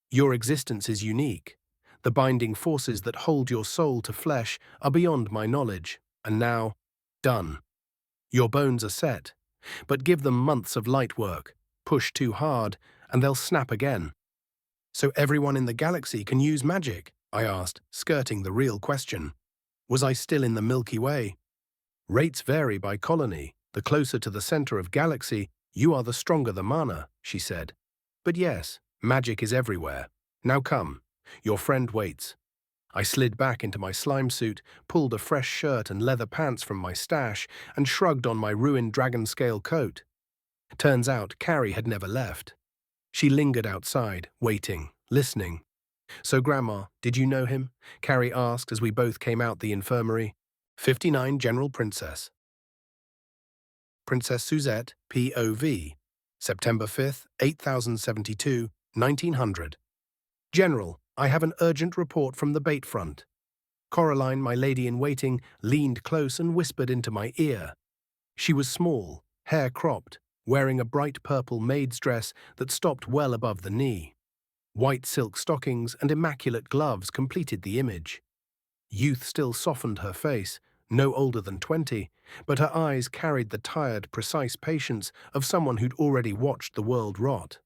A: Your existence is unique. The binding forces that hold your soul to flesh are beyond my knowledge, and now, done. Your bones are set, but give them months of light work. Push too hard, and they'll snap again. So everyone in the galaxy can use magic? I asked, skirting the real question. Was I still in the Milky Way? Rates vary by colony. The closer to the center of galaxy, you are the stronger the mana, she said. But yes, magic is everywhere. Now come. Your friend waits. I slid back into my slime suit, pulled a fresh shirt and leather pants from my stash, and shrugged on my ruined dragon-scale coat. Turns out Carrie had never left. She lingered outside, waiting, listening. So, Grandma, did you know him? Carrie asked as we both came out the infirmary. 59 General Princess. Princess Suzette, P.O.V. September 5th, 8072, 1900. General, I have an urgent report from the bait front. Coraline, my lady-in-waiting, leaned close and whispered into my ear. She was small, hair cropped, wearing a bright purple maid's dress that stopped well above the knee. White silk stockings and immaculate gloves completed the image. Youth still softened her face, no older than 20, but her eyes carried the tired, precise patience of someone who'd already watched the world rot.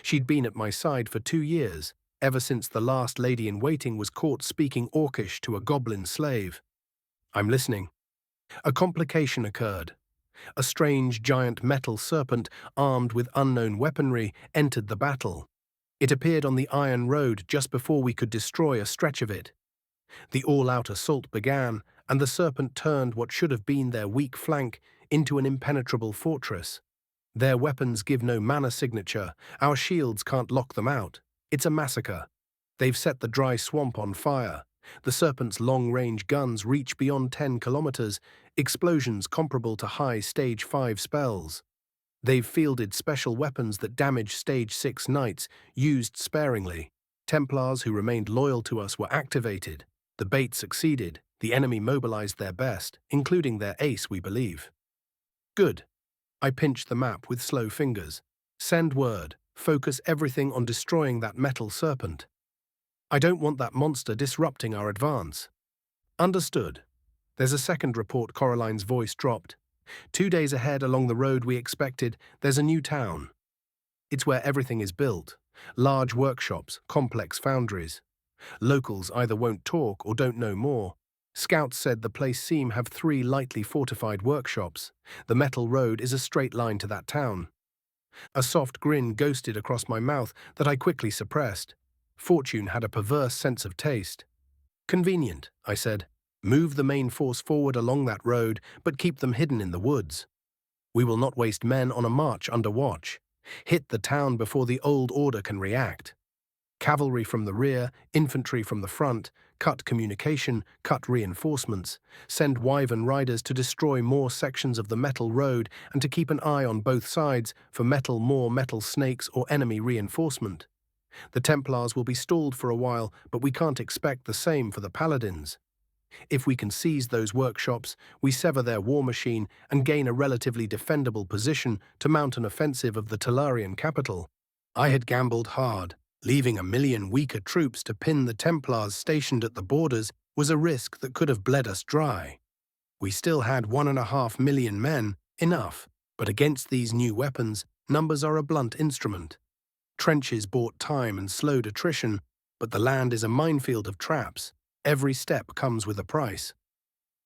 A: She'd been at my side for 2 years, ever since the last lady-in-waiting was caught speaking Orcish to a goblin slave. I'm listening. A complication occurred. A strange giant metal serpent, armed with unknown weaponry, entered the battle. It appeared on the Iron Road just before we could destroy a stretch of it. The all-out assault began, and the serpent turned what should have been their weak flank into an impenetrable fortress. Their weapons give no mana signature. Our shields can't lock them out. It's a massacre. They've set the dry swamp on fire. The serpent's long-range guns reach beyond 10 kilometers, explosions comparable to high Stage 5 spells. They've fielded special weapons that damage Stage 6 knights, used sparingly. Templars who remained loyal to us were activated. The bait succeeded. The enemy mobilized their best, including their ace, we believe. Good. I pinched the map with slow fingers. Send word. Focus everything on destroying that metal serpent. I don't want that monster disrupting our advance. Understood. There's a second report. Coraline's voice dropped. 2 days ahead along the road we expected, there's a new town. It's where everything is built. Large workshops, complex foundries. Locals either won't talk or don't know more. Scouts said the place seemed to have 3 lightly fortified workshops. The metal road is a straight line to that town. A soft grin ghosted across my mouth that I quickly suppressed. Fortune had a perverse sense of taste. Convenient, I said. Move the main force forward along that road, but keep them hidden in the woods. We will not waste men on a march under watch. Hit the town before the old order can react. Cavalry from the rear, infantry from the front, cut communication, cut reinforcements, send wyvern riders to destroy more sections of the metal road and to keep an eye on both sides for more metal snakes or enemy reinforcement. The Templars will be stalled for a while, but we can't expect the same for the Paladins. If we can seize those workshops, we sever their war machine and gain a relatively defendable position to mount an offensive of the Talarian capital. I had gambled hard. Leaving 1,000,000 weaker troops to pin the Templars stationed at the borders was a risk that could have bled us dry. We still had 1.5 million men, enough, but against these new weapons, numbers are a blunt instrument. Trenches bought time and slowed attrition, but the land is a minefield of traps. Every step comes with a price.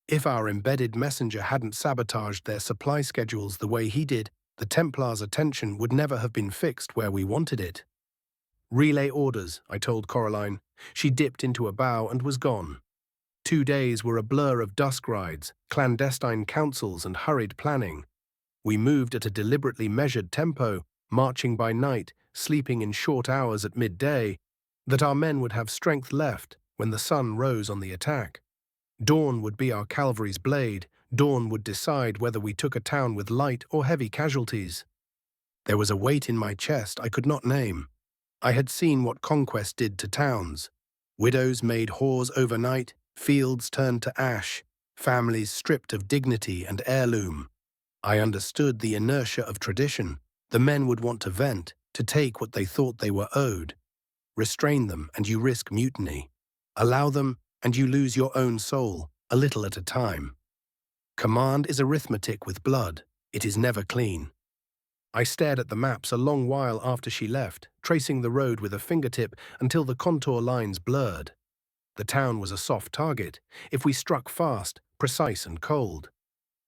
A: If our embedded messenger hadn't sabotaged their supply schedules the way he did, the Templars' attention would never have been fixed where we wanted it. "Relay orders," I told Coraline. She dipped into a bow and was gone. 2 days were a blur of dusk rides, clandestine councils, and hurried planning. We moved at a deliberately measured tempo, marching by night, sleeping in short hours at midday, that our men would have strength left when the sun rose on the attack. Dawn would be our cavalry's blade. Dawn would decide whether we took a town with light or heavy casualties. There was a weight in my chest I could not name. I had seen what conquest did to towns. Widows made whores overnight, fields turned to ash, families stripped of dignity and heirloom. I understood the inertia of tradition. The men would want to vent, to take what they thought they were owed. Restrain them, and you risk mutiny. Allow them, and you lose your own soul, a little at a time. Command is arithmetic with blood. It is never clean. I stared at the maps a long while after she left, tracing the road with a fingertip until the contour lines blurred. The town was a soft target, if we struck fast, precise and cold.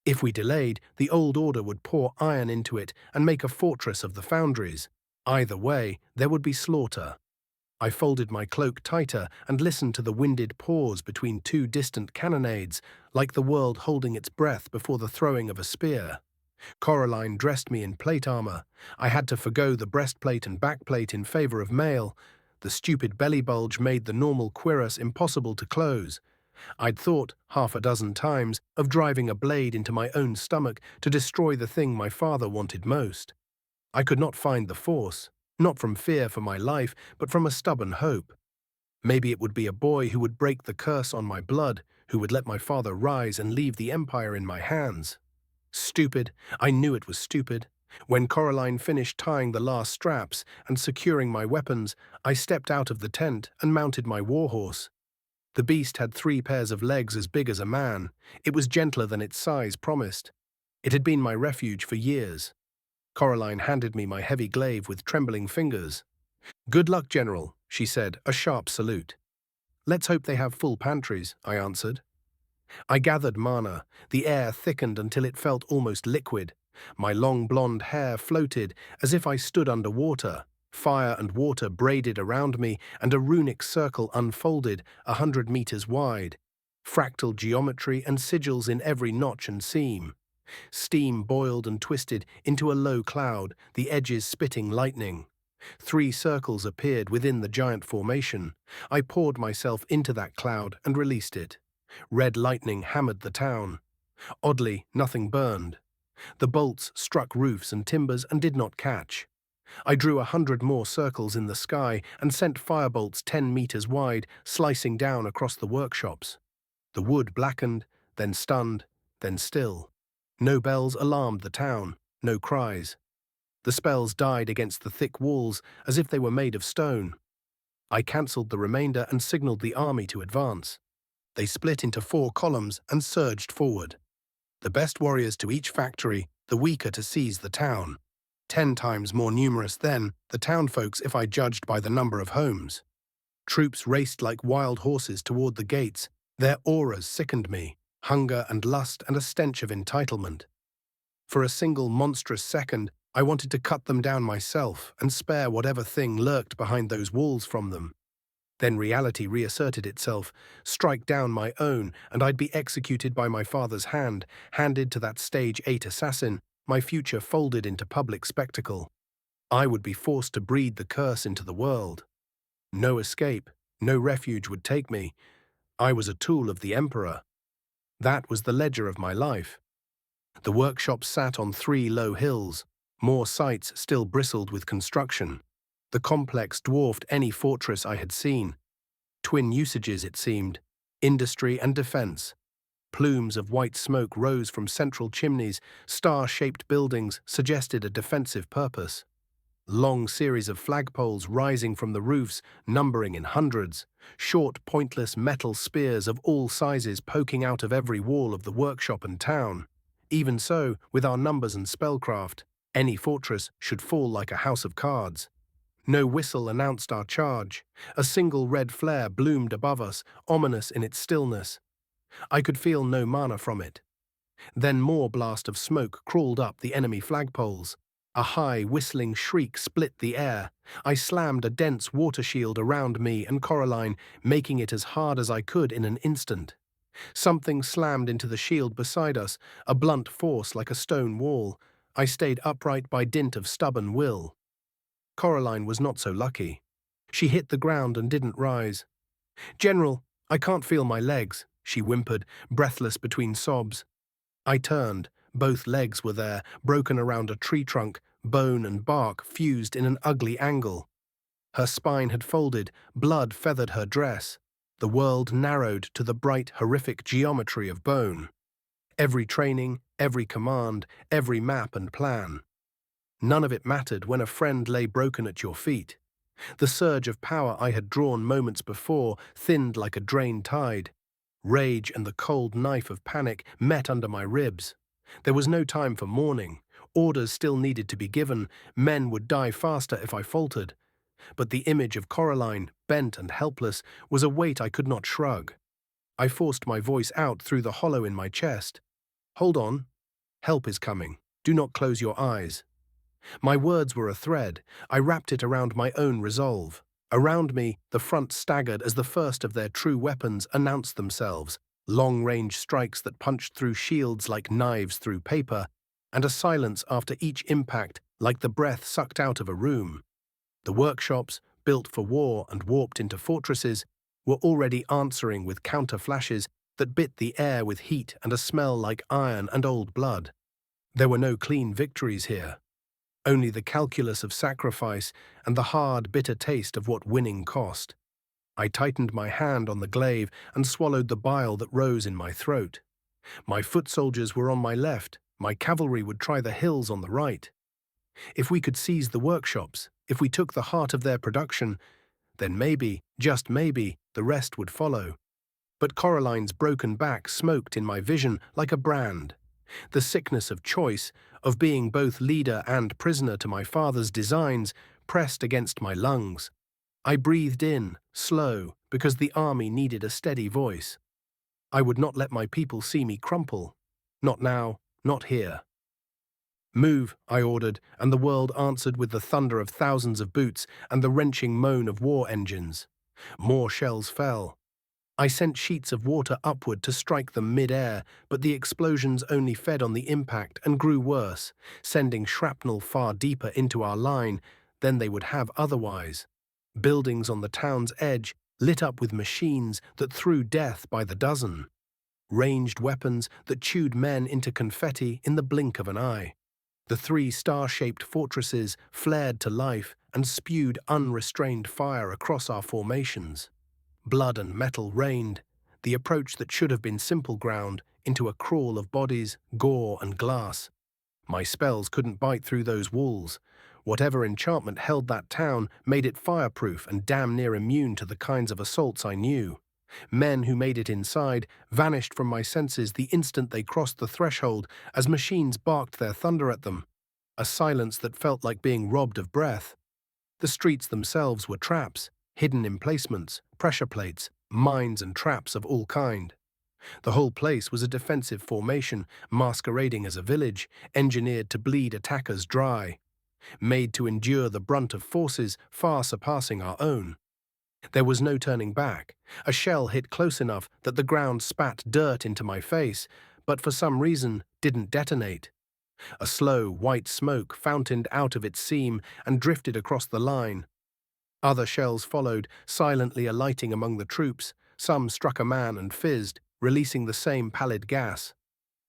A: If we delayed, the old order would pour iron into it and make a fortress of the foundries. Either way, there would be slaughter. I folded my cloak tighter and listened to the winded pause between two distant cannonades, like the world holding its breath before the throwing of a spear. Coraline dressed me in plate armor. I had to forgo the breastplate and backplate in favor of mail. The stupid belly bulge made the normal cuirass impossible to close. I'd thought, 6 times, of driving a blade into my own stomach to destroy the thing my father wanted most. I could not find the force, not from fear for my life, but from a stubborn hope. Maybe it would be a boy who would break the curse on my blood, who would let my father rise and leave the empire in my hands. Stupid. I knew it was stupid. When Coraline finished tying the last straps and securing my weapons, I stepped out of the tent and mounted my warhorse. The beast had 3 pairs of legs as big as a man. It was gentler than its size promised. It had been my refuge for years. Coraline handed me my heavy glaive with trembling fingers. "Good luck, General," she said, a sharp salute. "Let's hope they have full pantries," I answered. I gathered mana. The air thickened until it felt almost liquid. My long blonde hair floated as if I stood under water. Fire and water braided around me, and a runic circle unfolded, 100 meters wide. Fractal geometry and sigils in every notch and seam. Steam boiled and twisted into a low cloud, the edges spitting lightning. 3 circles appeared within the giant formation. I poured myself into that cloud and released it. Red lightning hammered the town. Oddly, nothing burned. The bolts struck roofs and timbers and did not catch. I drew 100 more circles in the sky and sent firebolts 10 meters wide, slicing down across the workshops. The wood blackened, then stunned, then still. No bells alarmed the town, no cries. The spells died against the thick walls as if they were made of stone. I cancelled the remainder and signaled the army to advance. They split into 4 columns and surged forward. The best warriors to each factory, the weaker to seize the town. 10 times more numerous then, the townfolks if I judged by the number of homes. Troops raced like wild horses toward the gates. Their auras sickened me, hunger and lust and a stench of entitlement. For a single monstrous second, I wanted to cut them down myself and spare whatever thing lurked behind those walls from them. Then reality reasserted itself, strike down my own, and I'd be executed by my father's hand, handed to that stage 8 assassin, my future folded into public spectacle. I would be forced to breed the curse into the world. No escape, no refuge would take me. I was a tool of the Emperor. That was the ledger of my life. The workshop sat on 3 low hills. More sites still bristled with construction. The complex dwarfed any fortress I had seen. Twin usages, it seemed: industry and defense. Plumes of white smoke rose from central chimneys, star-shaped buildings suggested a defensive purpose. Long series of flagpoles rising from the roofs, numbering in hundreds, short, pointless metal spears of all sizes poking out of every wall of the workshop and town. Even so, with our numbers and spellcraft, any fortress should fall like a house of cards. No whistle announced our charge. A single red flare bloomed above us, ominous in its stillness. I could feel no mana from it. Then more blast of smoke crawled up the enemy flagpoles. A high, whistling shriek split the air. I slammed a dense water shield around me and Coraline, making it as hard as I could in an instant. Something slammed into the shield beside us, a blunt force like a stone wall. I stayed upright by dint of stubborn will. Coraline was not so lucky. She hit the ground and didn't rise. "General, I can't feel my legs," she whimpered, breathless between sobs. I turned. Both legs were there, broken around a tree trunk, bone and bark fused in an ugly angle. Her spine had folded, blood feathered her dress. The world narrowed to the bright, horrific geometry of bone. Every training, every command, every map and plan. None of it mattered when a friend lay broken at your feet. The surge of power I had drawn moments before thinned like a drained tide. Rage and the cold knife of panic met under my ribs. There was no time for mourning. Orders still needed to be given. Men would die faster if I faltered. But the image of Coraline, bent and helpless, was a weight I could not shrug. I forced my voice out through the hollow in my chest. "Hold on. Help is coming. Do not close your eyes." My words were a thread. I wrapped it around my own resolve. Around me, the front staggered as the first of their true weapons announced themselves, long-range strikes that punched through shields like knives through paper, and a silence after each impact like the breath sucked out of a room. The workshops, built for war and warped into fortresses, were already answering with counter-flashes that bit the air with heat and a smell like iron and old blood. There were no clean victories here. Only the calculus of sacrifice and the hard, bitter taste of what winning cost. I tightened my hand on the glaive and swallowed the bile that rose in my throat. My foot soldiers were on my left, my cavalry would try the hills on the right. If we could seize the workshops, if we took the heart of their production, then maybe, just maybe, the rest would follow. But Coraline's broken back smoked in my vision like a brand. The sickness of choice, of being both leader and prisoner to my father's designs, pressed against my lungs. I breathed in, slow, because the army needed a steady voice. I would not let my people see me crumple. Not now, not here. "Move," I ordered, and the world answered with the thunder of thousands of boots and the wrenching moan of war engines. More shells fell. I sent sheets of water upward to strike them mid-air, but the explosions only fed on the impact and grew worse, sending shrapnel far deeper into our line than they would have otherwise. Buildings on the town's edge lit up with machines that threw death by the dozen. Ranged weapons that chewed men into confetti in the blink of an eye. The 3 star-shaped fortresses flared to life and spewed unrestrained fire across our formations. Blood and metal rained, the approach that should have been simple ground into a crawl of bodies, gore and glass. My spells couldn't bite through those walls. Whatever enchantment held that town made it fireproof and damn near immune to the kinds of assaults I knew. Men who made it inside vanished from my senses the instant they crossed the threshold as machines barked their thunder at them. A silence that felt like being robbed of breath. The streets themselves were traps, hidden emplacements, pressure plates, mines and traps of all kind. The whole place was a defensive formation, masquerading as a village, engineered to bleed attackers dry, made to endure the brunt of forces far surpassing our own. There was no turning back. A shell hit close enough that the ground spat dirt into my face, but for some reason didn't detonate. A slow, white smoke fountained out of its seam and drifted across the line. Other shells followed, silently alighting among the troops. Some struck a man and fizzed, releasing the same pallid gas.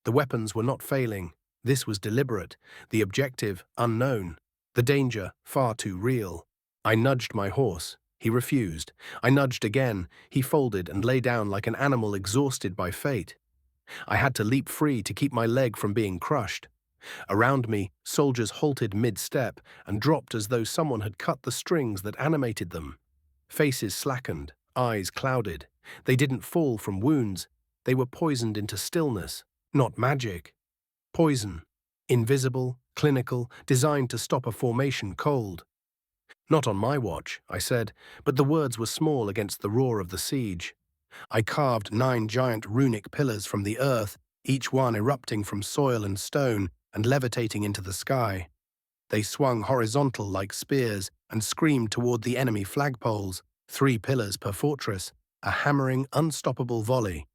A: The weapons were not failing. This was deliberate, the objective unknown, the danger far too real. I nudged my horse. He refused. I nudged again. He folded and lay down like an animal exhausted by fate. I had to leap free to keep my leg from being crushed. Around me, soldiers halted mid-step and dropped as though someone had cut the strings that animated them. Faces slackened, eyes clouded. They didn't fall from wounds. They were poisoned into stillness, not magic. Poison. Invisible, clinical, designed to stop a formation cold. Not on my watch, I said, but the words were small against the roar of the siege. I carved 9 giant runic pillars from the earth, each one erupting from soil and stone and levitating into the sky. They swung horizontal like spears and screamed toward the enemy flagpoles, 3 pillars per fortress, a hammering, unstoppable volley.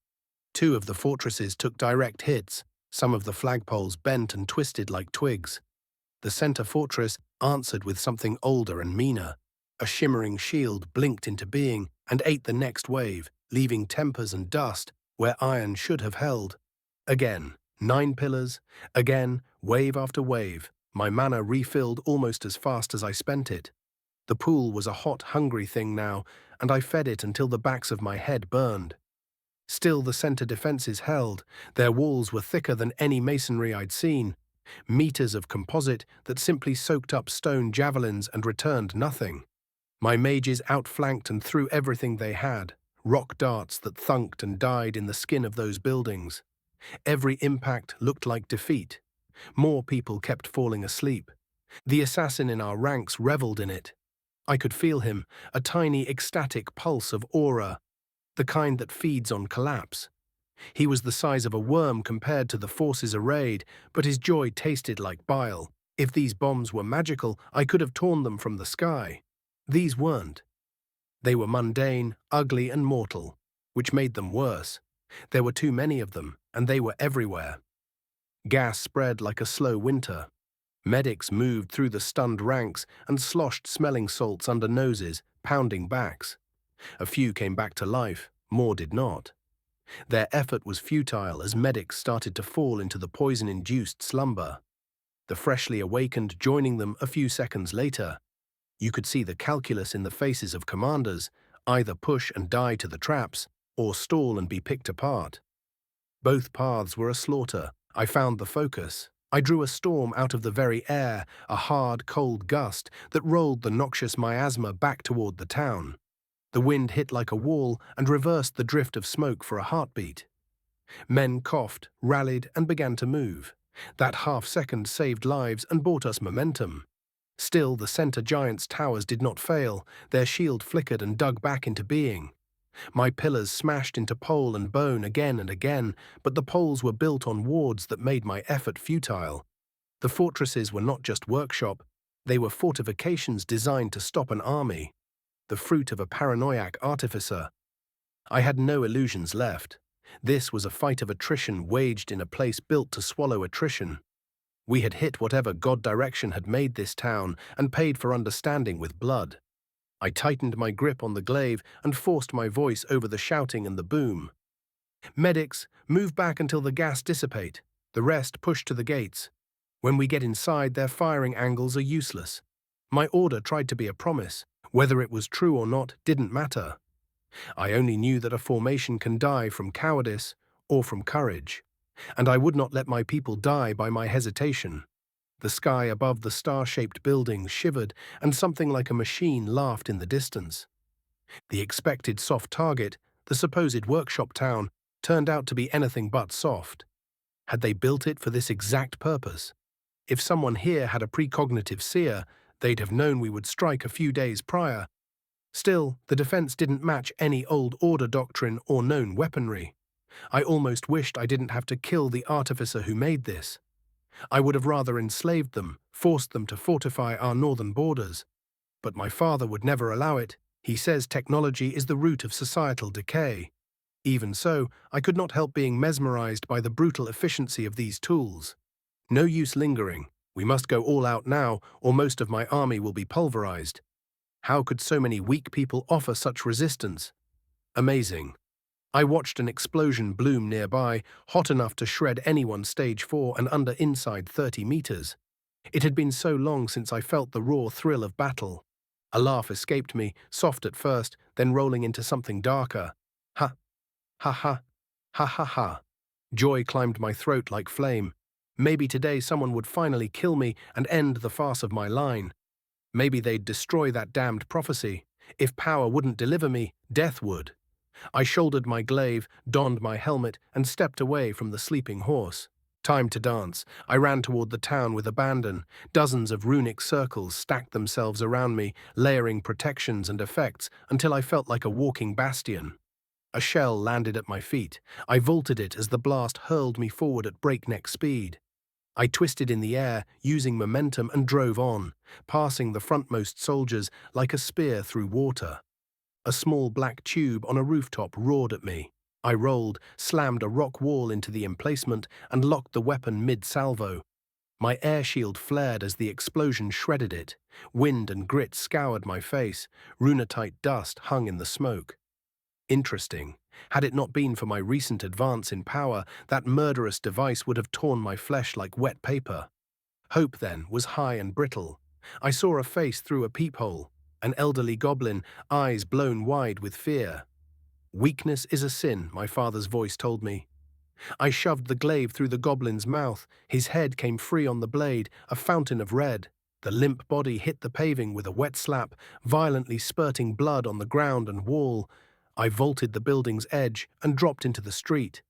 A: 2 of the fortresses took direct hits, some of the flagpoles bent and twisted like twigs. The center fortress answered with something older and meaner. A shimmering shield blinked into being and ate the next wave, leaving tempers and dust where iron should have held. Again, 9 pillars. Again, wave after wave. My mana refilled almost as fast as I spent it. The pool was a hot, hungry thing now, and I fed it until the backs of my head burned. Still the center defenses held. Their walls were thicker than any masonry I'd seen. Meters of composite that simply soaked up stone javelins and returned nothing. My mages outflanked and threw everything they had, rock darts that thunked and died in the skin of those buildings. Every impact looked like defeat. More people kept falling asleep. The assassin in our ranks reveled in it. I could feel him, a tiny ecstatic pulse of aura, the kind that feeds on collapse. He was the size of a worm compared to the forces arrayed, but his joy tasted like bile. If these bombs were magical, I could have torn them from the sky. These weren't. They were mundane, ugly, and mortal, which made them worse. There were too many of them, and they were everywhere. Gas spread like a slow winter. Medics moved through the stunned ranks and sloshed smelling salts under noses, pounding backs. A few came back to life, more did not. Their effort was futile as medics started to fall into the poison-induced slumber. The freshly awakened joining them a few seconds later. You could see the calculus in the faces of commanders, either push and die to the traps, or stall and be picked apart. Both paths were a slaughter. I found the focus. I drew a storm out of the very air, a hard, cold gust that rolled the noxious miasma back toward the town. The wind hit like a wall and reversed the drift of smoke for a heartbeat. Men coughed, rallied, and began to move. That half-second saved lives and bought us momentum. Still, the center giant's towers did not fail. Their shield flickered and dug back into being. My pillars smashed into pole and bone again and again, but the poles were built on wards that made my effort futile. The fortresses were not just workshop, they were fortifications designed to stop an army. The fruit of a paranoiac artificer. I had no illusions left. This was a fight of attrition waged in a place built to swallow attrition. We had hit whatever god direction had made this town and paid for understanding with blood. I tightened my grip on the glaive and forced my voice over the shouting and the boom. Medics, move back until the gas dissipate. The rest push to the gates. When we get inside, their firing angles are useless. My order tried to be a promise. Whether it was true or not didn't matter. I only knew that a formation can die from cowardice or from courage, and I would not let my people die by my hesitation. The sky above the star-shaped buildings shivered, and something like a machine laughed in the distance. The expected soft target, the supposed workshop town, turned out to be anything but soft. Had they built it for this exact purpose? If someone here had a precognitive seer, they'd have known we would strike a few days prior. Still, the defense didn't match any old order doctrine or known weaponry. I almost wished I didn't have to kill the artificer who made this. I would have rather enslaved them, forced them to fortify our northern borders. But my father would never allow it. He says technology is the root of societal decay. Even so, I could not help being mesmerized by the brutal efficiency of these tools. No use lingering. We must go all out now, or most of my army will be pulverized. How could so many weak people offer such resistance? Amazing. I watched an explosion bloom nearby, hot enough to shred anyone stage 4 and under inside 30 meters. It had been so long since I felt the raw thrill of battle. A laugh escaped me, soft at first, then rolling into something darker. Ha, ha ha, ha ha ha. Joy climbed my throat like flame. Maybe today someone would finally kill me and end the farce of my line. Maybe they'd destroy that damned prophecy. If power wouldn't deliver me, death would. I shouldered my glaive, donned my helmet, and stepped away from the sleeping horse. Time to dance. I ran toward the town with abandon. Dozens of runic circles stacked themselves around me, layering protections and effects until I felt like a walking bastion. A shell landed at my feet. I vaulted it as the blast hurled me forward at breakneck speed. I twisted in the air, using momentum, and drove on, passing the frontmost soldiers like a spear through water. A small black tube on a rooftop roared at me. I rolled, slammed a rock wall into the emplacement, and locked the weapon mid-salvo. My air shield flared as the explosion shredded it. Wind and grit scoured my face. Runatite dust hung in the smoke. Interesting. Had it not been for my recent advance in power, that murderous device would have torn my flesh like wet paper. Hope, then, was high and brittle. I saw a face through a peephole, an elderly goblin, eyes blown wide with fear. Weakness is a sin, my father's voice told me. I shoved the glaive through the goblin's mouth. His head came free on the blade, a fountain of red. The limp body hit the paving with a wet slap, violently spurting blood on the ground and wall. I vaulted the building's edge and dropped into the street.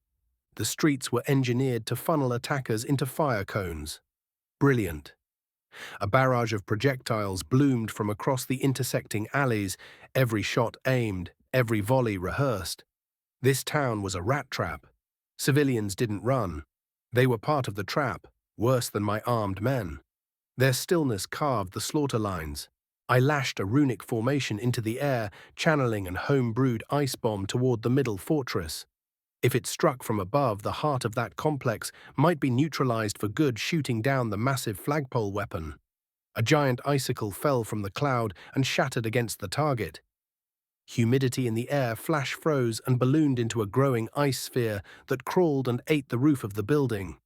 A: The streets were engineered to funnel attackers into fire cones. Brilliant. A barrage of projectiles bloomed from across the intersecting alleys, every shot aimed, every volley rehearsed. This town was a rat trap. Civilians didn't run. They were part of the trap, worse than my armed men. Their stillness carved the slaughter lines. I lashed a runic formation into the air, channeling an home-brewed ice bomb toward the middle fortress. If it struck from above, the heart of that complex might be neutralized for good, shooting down the massive flagpole weapon. A giant icicle fell from the cloud and shattered against the target. Humidity in the air flash froze and ballooned into a growing ice sphere that crawled and ate the roof of the building.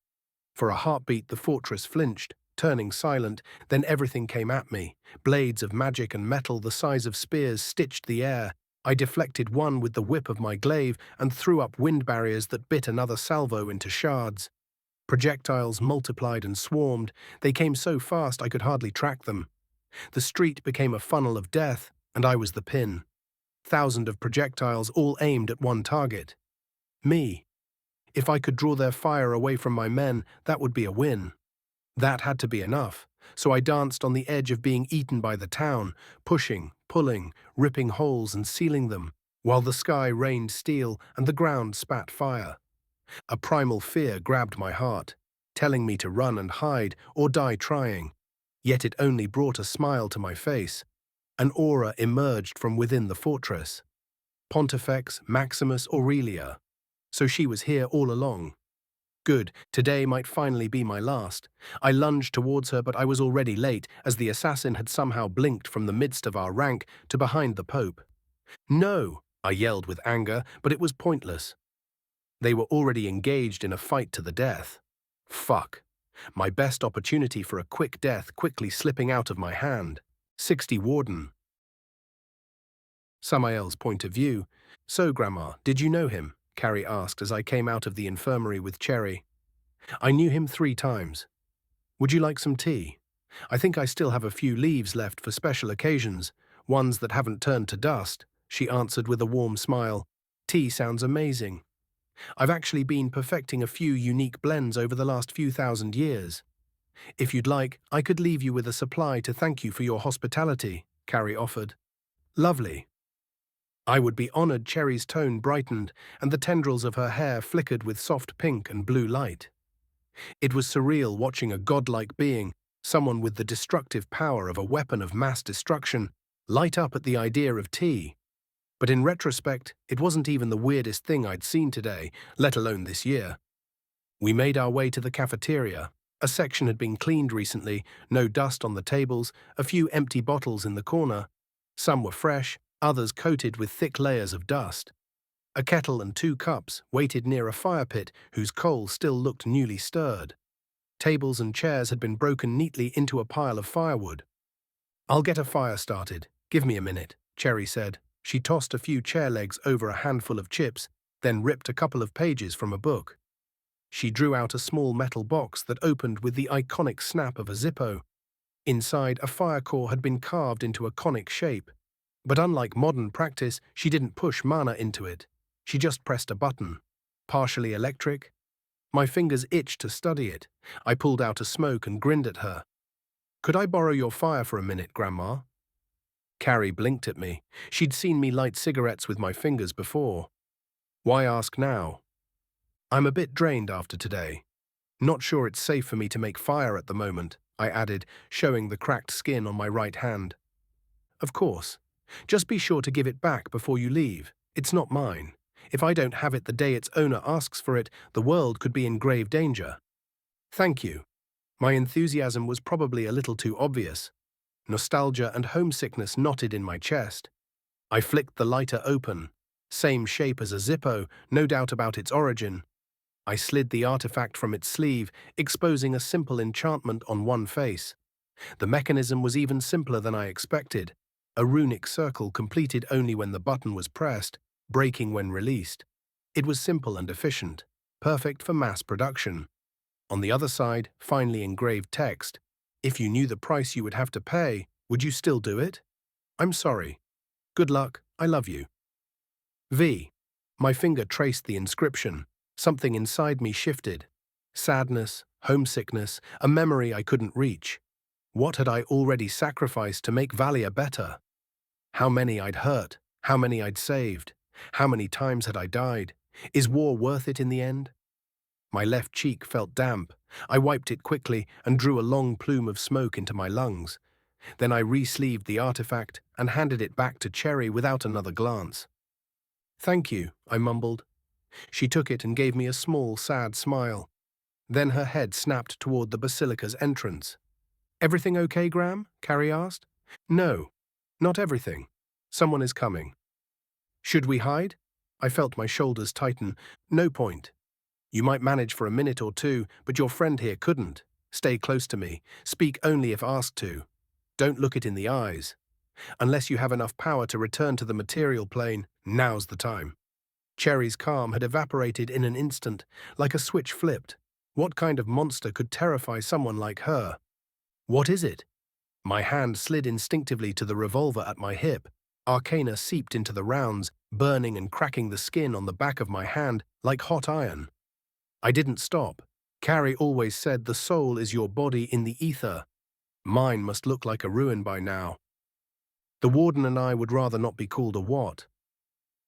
A: For a heartbeat, the fortress flinched, turning silent, then everything came at me. Blades of magic and metal the size of spears stitched the air. I deflected one with the whip of my glaive and threw up wind barriers that bit another salvo into shards. Projectiles multiplied and swarmed. They came so fast I could hardly track them. The street became a funnel of death, and I was the pin. Thousands of projectiles all aimed at one target. Me. If I could draw their fire away from my men, that would be a win. That had to be enough, so I danced on the edge of being eaten by the town, pushing, pulling, ripping holes and sealing them, while the sky rained steel and the ground spat fire. A primal fear grabbed my heart, telling me to run and hide or die trying. Yet it only brought a smile to my face. An aura emerged from within the fortress. Pontifex Maximus Aurelia. So she was here all along. Good, today might finally be my last. I lunged towards her, but I was already late, as the assassin had somehow blinked from the midst of our rank to behind the Pope. No, I yelled with anger, but it was pointless. They were already engaged in a fight to the death. Fuck. My best opportunity for a quick death quickly slipping out of my hand. 60 Warden. Samael's point of view. So, Grandma, did you know him? Carrie asked as I came out of the infirmary with Cherry. I knew him 3 times. Would you like some tea? I think I still have a few leaves left for special occasions, ones that haven't turned to dust, she answered with a warm smile. Tea sounds amazing. I've actually been perfecting a few unique blends over the last few thousand years. If you'd like, I could leave you with a supply to thank you for your hospitality, Carrie offered. Lovely. I would be honored. Cherry's tone brightened, and the tendrils of her hair flickered with soft pink and blue light. It was surreal watching a godlike being, someone with the destructive power of a weapon of mass destruction, light up at the idea of tea. But in retrospect, it wasn't even the weirdest thing I'd seen today, let alone this year. We made our way to the cafeteria. A section had been cleaned recently, no dust on the tables, a few empty bottles in the corner. Some were fresh, others coated with thick layers of dust. A kettle and 2 cups waited near a fire pit whose coal still looked newly stirred. Tables and chairs had been broken neatly into a pile of firewood. I'll get a fire started, Give me a minute, Cherry said. She tossed a few chair legs over a handful of chips, then ripped a couple of pages from a book. She drew out a small metal box that opened with the iconic snap of a Zippo. Inside, a fire core had been carved into a conic shape. But unlike modern practice, she didn't push mana into it. She just pressed a button. Partially electric. My fingers itched to study it. I pulled out a smoke and grinned at her. Could I borrow your fire for a minute, Grandma? Carrie blinked at me. She'd seen me light cigarettes with my fingers before. Why ask now? I'm a bit drained after today. Not sure it's safe for me to make fire at the moment, I added, showing the cracked skin on my right hand. Of course. Just be sure to give it back before you leave. It's not mine. If I don't have it the day its owner asks for it, the world could be in grave danger. Thank you. My enthusiasm was probably a little too obvious. Nostalgia and homesickness knotted in my chest. I flicked the lighter open. Same shape as a Zippo, no doubt about its origin. I slid the artifact from its sleeve, exposing a simple enchantment on one face. The mechanism was even simpler than I expected. A runic circle completed only when the button was pressed, breaking when released. It was simple and efficient, perfect for mass production. On the other side, finely engraved text, "If you knew the price you would have to pay, would you still do it? I'm sorry. Good luck, I love you." V. My finger traced the inscription. Something inside me shifted. Sadness, homesickness, a memory I couldn't reach. What had I already sacrificed to make Valia better? How many I'd hurt, how many I'd saved, how many times had I died? Is war worth it in the end? My left cheek felt damp. I wiped it quickly and drew a long plume of smoke into my lungs. Then I re-sleeved the artifact and handed it back to Cherry without another glance. "Thank you," I mumbled. She took it and gave me a small, sad smile. Then her head snapped toward the basilica's entrance. "Everything okay, Graham?" Carrie asked. "No, not everything. Someone is coming." "Should we hide?" I felt my shoulders tighten. "No point. You might manage for a minute or two, but your friend here couldn't. Stay close to me. Speak only if asked to. Don't look it in the eyes. Unless you have enough power to return to the material plane, now's the time." Cherry's calm had evaporated in an instant, like a switch flipped. What kind of monster could terrify someone like her? "What is it?" My hand slid instinctively to the revolver at my hip. Arcana seeped into the rounds, burning and cracking the skin on the back of my hand like hot iron. I didn't stop. Carrie always said the soul is your body in the ether. Mine must look like a ruin by now. The warden and I would rather not be called a what?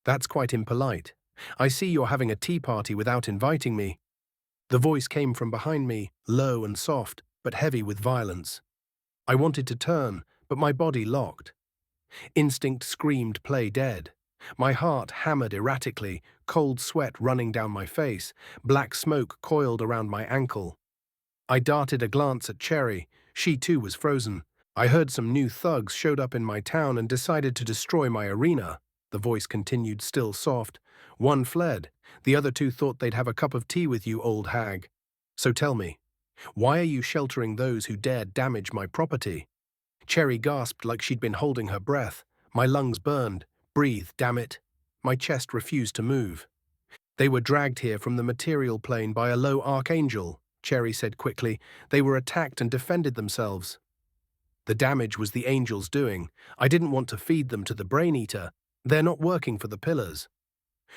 A: That's quite impolite. I see you're having a tea party without inviting me. The voice came from behind me, low and soft, but heavy with violence. I wanted to turn, but my body locked. Instinct screamed play dead. My heart hammered erratically, cold sweat running down my face, black smoke coiled around my ankle. I darted a glance at Cherry. She too was frozen. "I heard some new thugs showed up in my town and decided to destroy my arena," the voice continued, still soft. "One fled. The other two thought they'd have a cup of tea with you, old hag. So tell me, why are you sheltering those who dared damage my property?" Cherry gasped like she'd been holding her breath. My lungs burned. "Breathe, damn it." My chest refused to move. "They were dragged here from the material plane by a low archangel," Cherry said quickly. "They were attacked and defended themselves. The damage was the angel's doing. I didn't want to feed them to the brain eater. They're not working for the pillars.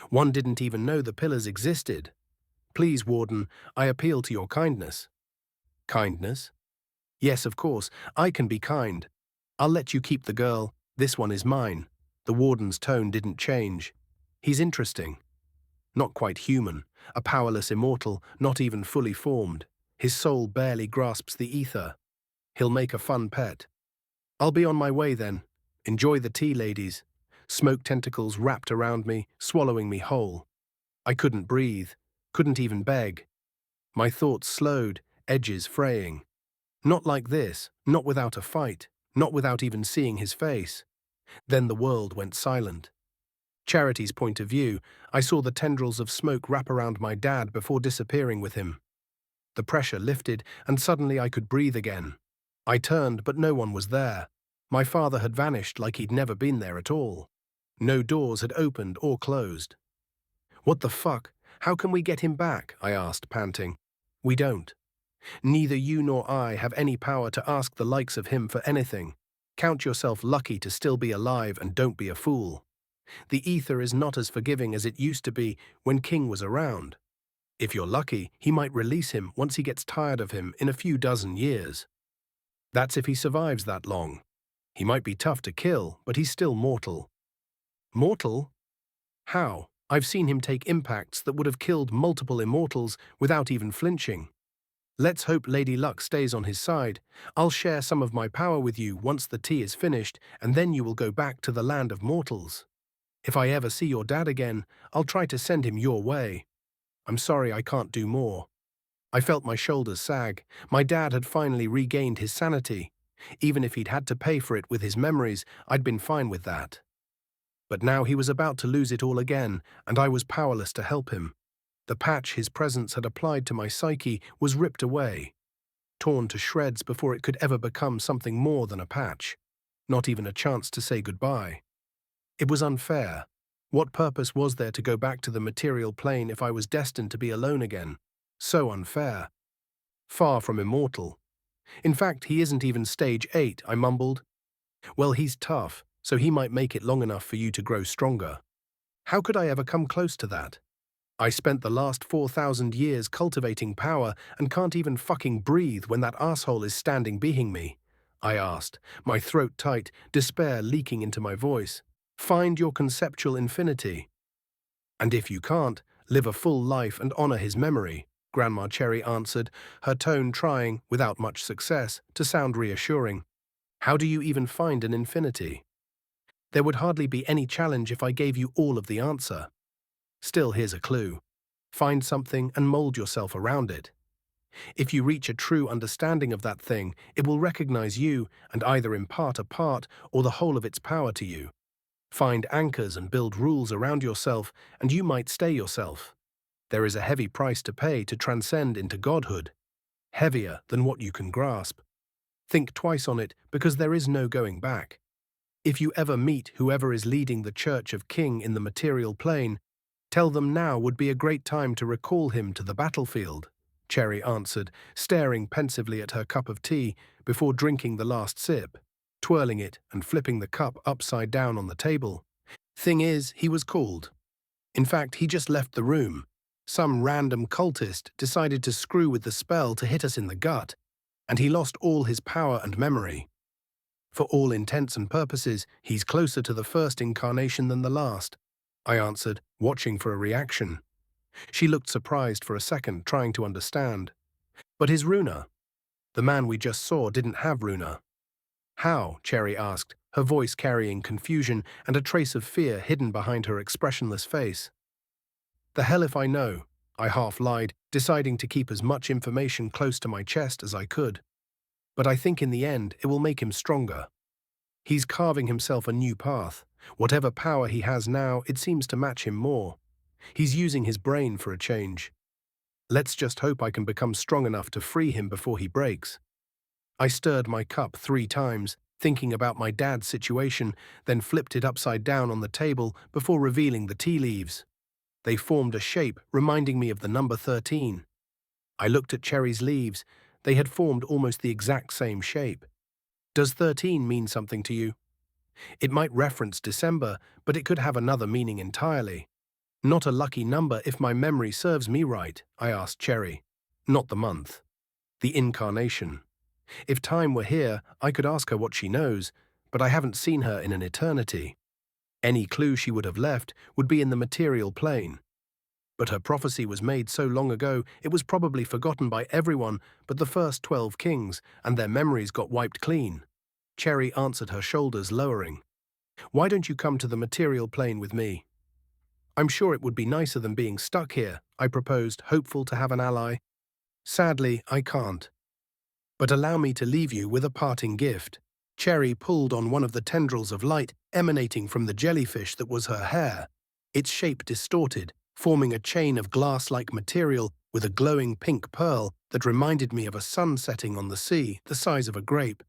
A: One didn't even know the pillars existed. Please, Warden, I appeal to your kindness." "Kindness? Yes, of course, I can be kind. I'll let you keep the girl. This one is mine." The warden's tone didn't change. "He's interesting. Not quite human, a powerless immortal, not even fully formed. His soul barely grasps the ether. He'll make a fun pet. I'll be on my way then. Enjoy the tea, ladies." Smoke tentacles wrapped around me, swallowing me whole. I couldn't breathe, couldn't even beg. My thoughts slowed, edges fraying. Not like this, not without a fight, not without even seeing his face. Then the world went silent. Charity's point of view, I saw the tendrils of smoke wrap around my dad before disappearing with him. The pressure lifted, and suddenly I could breathe again. I turned, but no one was there. My father had vanished like he'd never been there at all. No doors had opened or closed. What the fuck? How can we get him back? I asked, panting. We don't. Neither you nor I have any power to ask the likes of him for anything. Count yourself lucky to still be alive and don't be a fool. The ether is not as forgiving as it used to be when King was around. If you're lucky, he might release him once he gets tired of him in a few dozen years. That's if he survives that long. He might be tough to kill, but he's still mortal. Mortal? How? I've seen him take impacts that would have killed multiple immortals without even flinching. Let's hope Lady Luck stays on his side. I'll share some of my power with you once the tea is finished, and then you will go back to the land of mortals. If I ever see your dad again, I'll try to send him your way. I'm sorry I can't do more. I felt my shoulders sag. My dad had finally regained his sanity. Even if he'd had to pay for it with his memories, I'd been fine with that. But now he was about to lose it all again, and I was powerless to help him. The patch his presence had applied to my psyche was ripped away, torn to shreds before it could ever become something more than a patch, not even a chance to say goodbye. It was unfair. What purpose was there to go back to the material plane if I was destined to be alone again? So unfair. Far from immortal. In fact, he isn't even stage 8, I mumbled. Well, he's tough, so he might make it long enough for you to grow stronger. How could I ever come close to that? I spent the last 4,000 years cultivating power and can't even fucking breathe when that asshole is standing behind me, I asked, my throat tight, despair leaking into my voice. Find your conceptual infinity. And if you can't, live a full life and honor his memory, Grandma Cherry answered, her tone trying, without much success, to sound reassuring. How do you even find an infinity? There would hardly be any challenge if I gave you all of the answer. Still, here's a clue. Find something and mold yourself around it. If you reach a true understanding of that thing, it will recognize you and either impart a part or the whole of its power to you. Find anchors and build rules around yourself, and you might stay yourself. There is a heavy price to pay to transcend into godhood, heavier than what you can grasp. Think twice on it, because there is no going back. If you ever meet whoever is leading the Church of King in the material plane, tell them now would be a great time to recall him to the battlefield, Cherry answered, staring pensively at her cup of tea before drinking the last sip, twirling it and flipping the cup upside down on the table. Thing is, he was called. In fact, he just left the room. Some random cultist decided to screw with the spell to hit us in the gut, and he lost all his power and memory. For all intents and purposes, he's closer to the first incarnation than the last, I answered, watching for a reaction. She looked surprised for a second, trying to understand. But his runa? The man we just saw didn't have runa. How? Cherry asked, her voice carrying confusion and a trace of fear hidden behind her expressionless face. The hell if I know, I half lied, deciding to keep as much information close to my chest as I could. But I think in the end it will make him stronger. He's carving himself a new path. Whatever power he has now, it seems to match him more. He's using his brain for a change. Let's just hope I can become strong enough to free him before he breaks. I stirred my cup 3 times, thinking about my dad's situation, then flipped it upside down on the table before revealing the tea leaves. They formed a shape reminding me of the number 13. I looked at Cherry's leaves. They had formed almost the exact same shape. Does 13 mean something to you? It might reference December, but it could have another meaning entirely. Not a lucky number if my memory serves me right, I asked Cherry. Not the month. The incarnation. If time were here, I could ask her what she knows, but I haven't seen her in an eternity. Any clue she would have left would be in the material plane. But her prophecy was made so long ago, it was probably forgotten by everyone but the first 12 kings, and their memories got wiped clean. Cherry answered, her shoulders lowering. Why don't you come to the material plane with me? I'm sure it would be nicer than being stuck here, I proposed, hopeful to have an ally. Sadly, I can't. But allow me to leave you with a parting gift. Cherry pulled on one of the tendrils of light emanating from the jellyfish that was her hair, its shape distorted, forming a chain of glass-like material with a glowing pink pearl that reminded me of a sun setting on the sea, the size of a grape.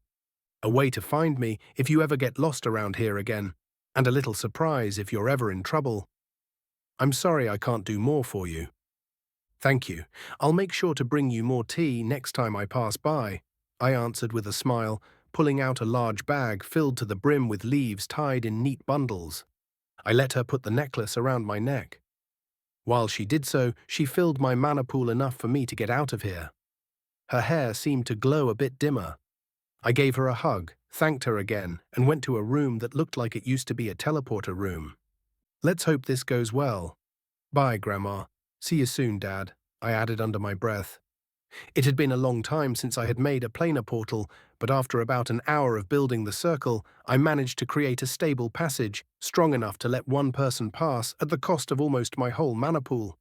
A: a way to find me if you ever get lost around here again, and a little surprise if you're ever in trouble. I'm sorry I can't do more for you. Thank you. I'll make sure to bring you more tea next time I pass by, I answered with a smile, pulling out a large bag filled to the brim with leaves tied in neat bundles. I let her put the necklace around my neck. While she did so, she filled my mana pool enough for me to get out of here. Her hair seemed to glow a bit dimmer. I gave her a hug, thanked her again, and went to a room that looked like it used to be a teleporter room. Let's hope this goes well. Bye, Grandma. See you soon, Dad, I added under my breath. It had been a long time since I had made a planar portal, but after about an hour of building the circle, I managed to create a stable passage, strong enough to let one person pass at the cost of almost my whole mana pool.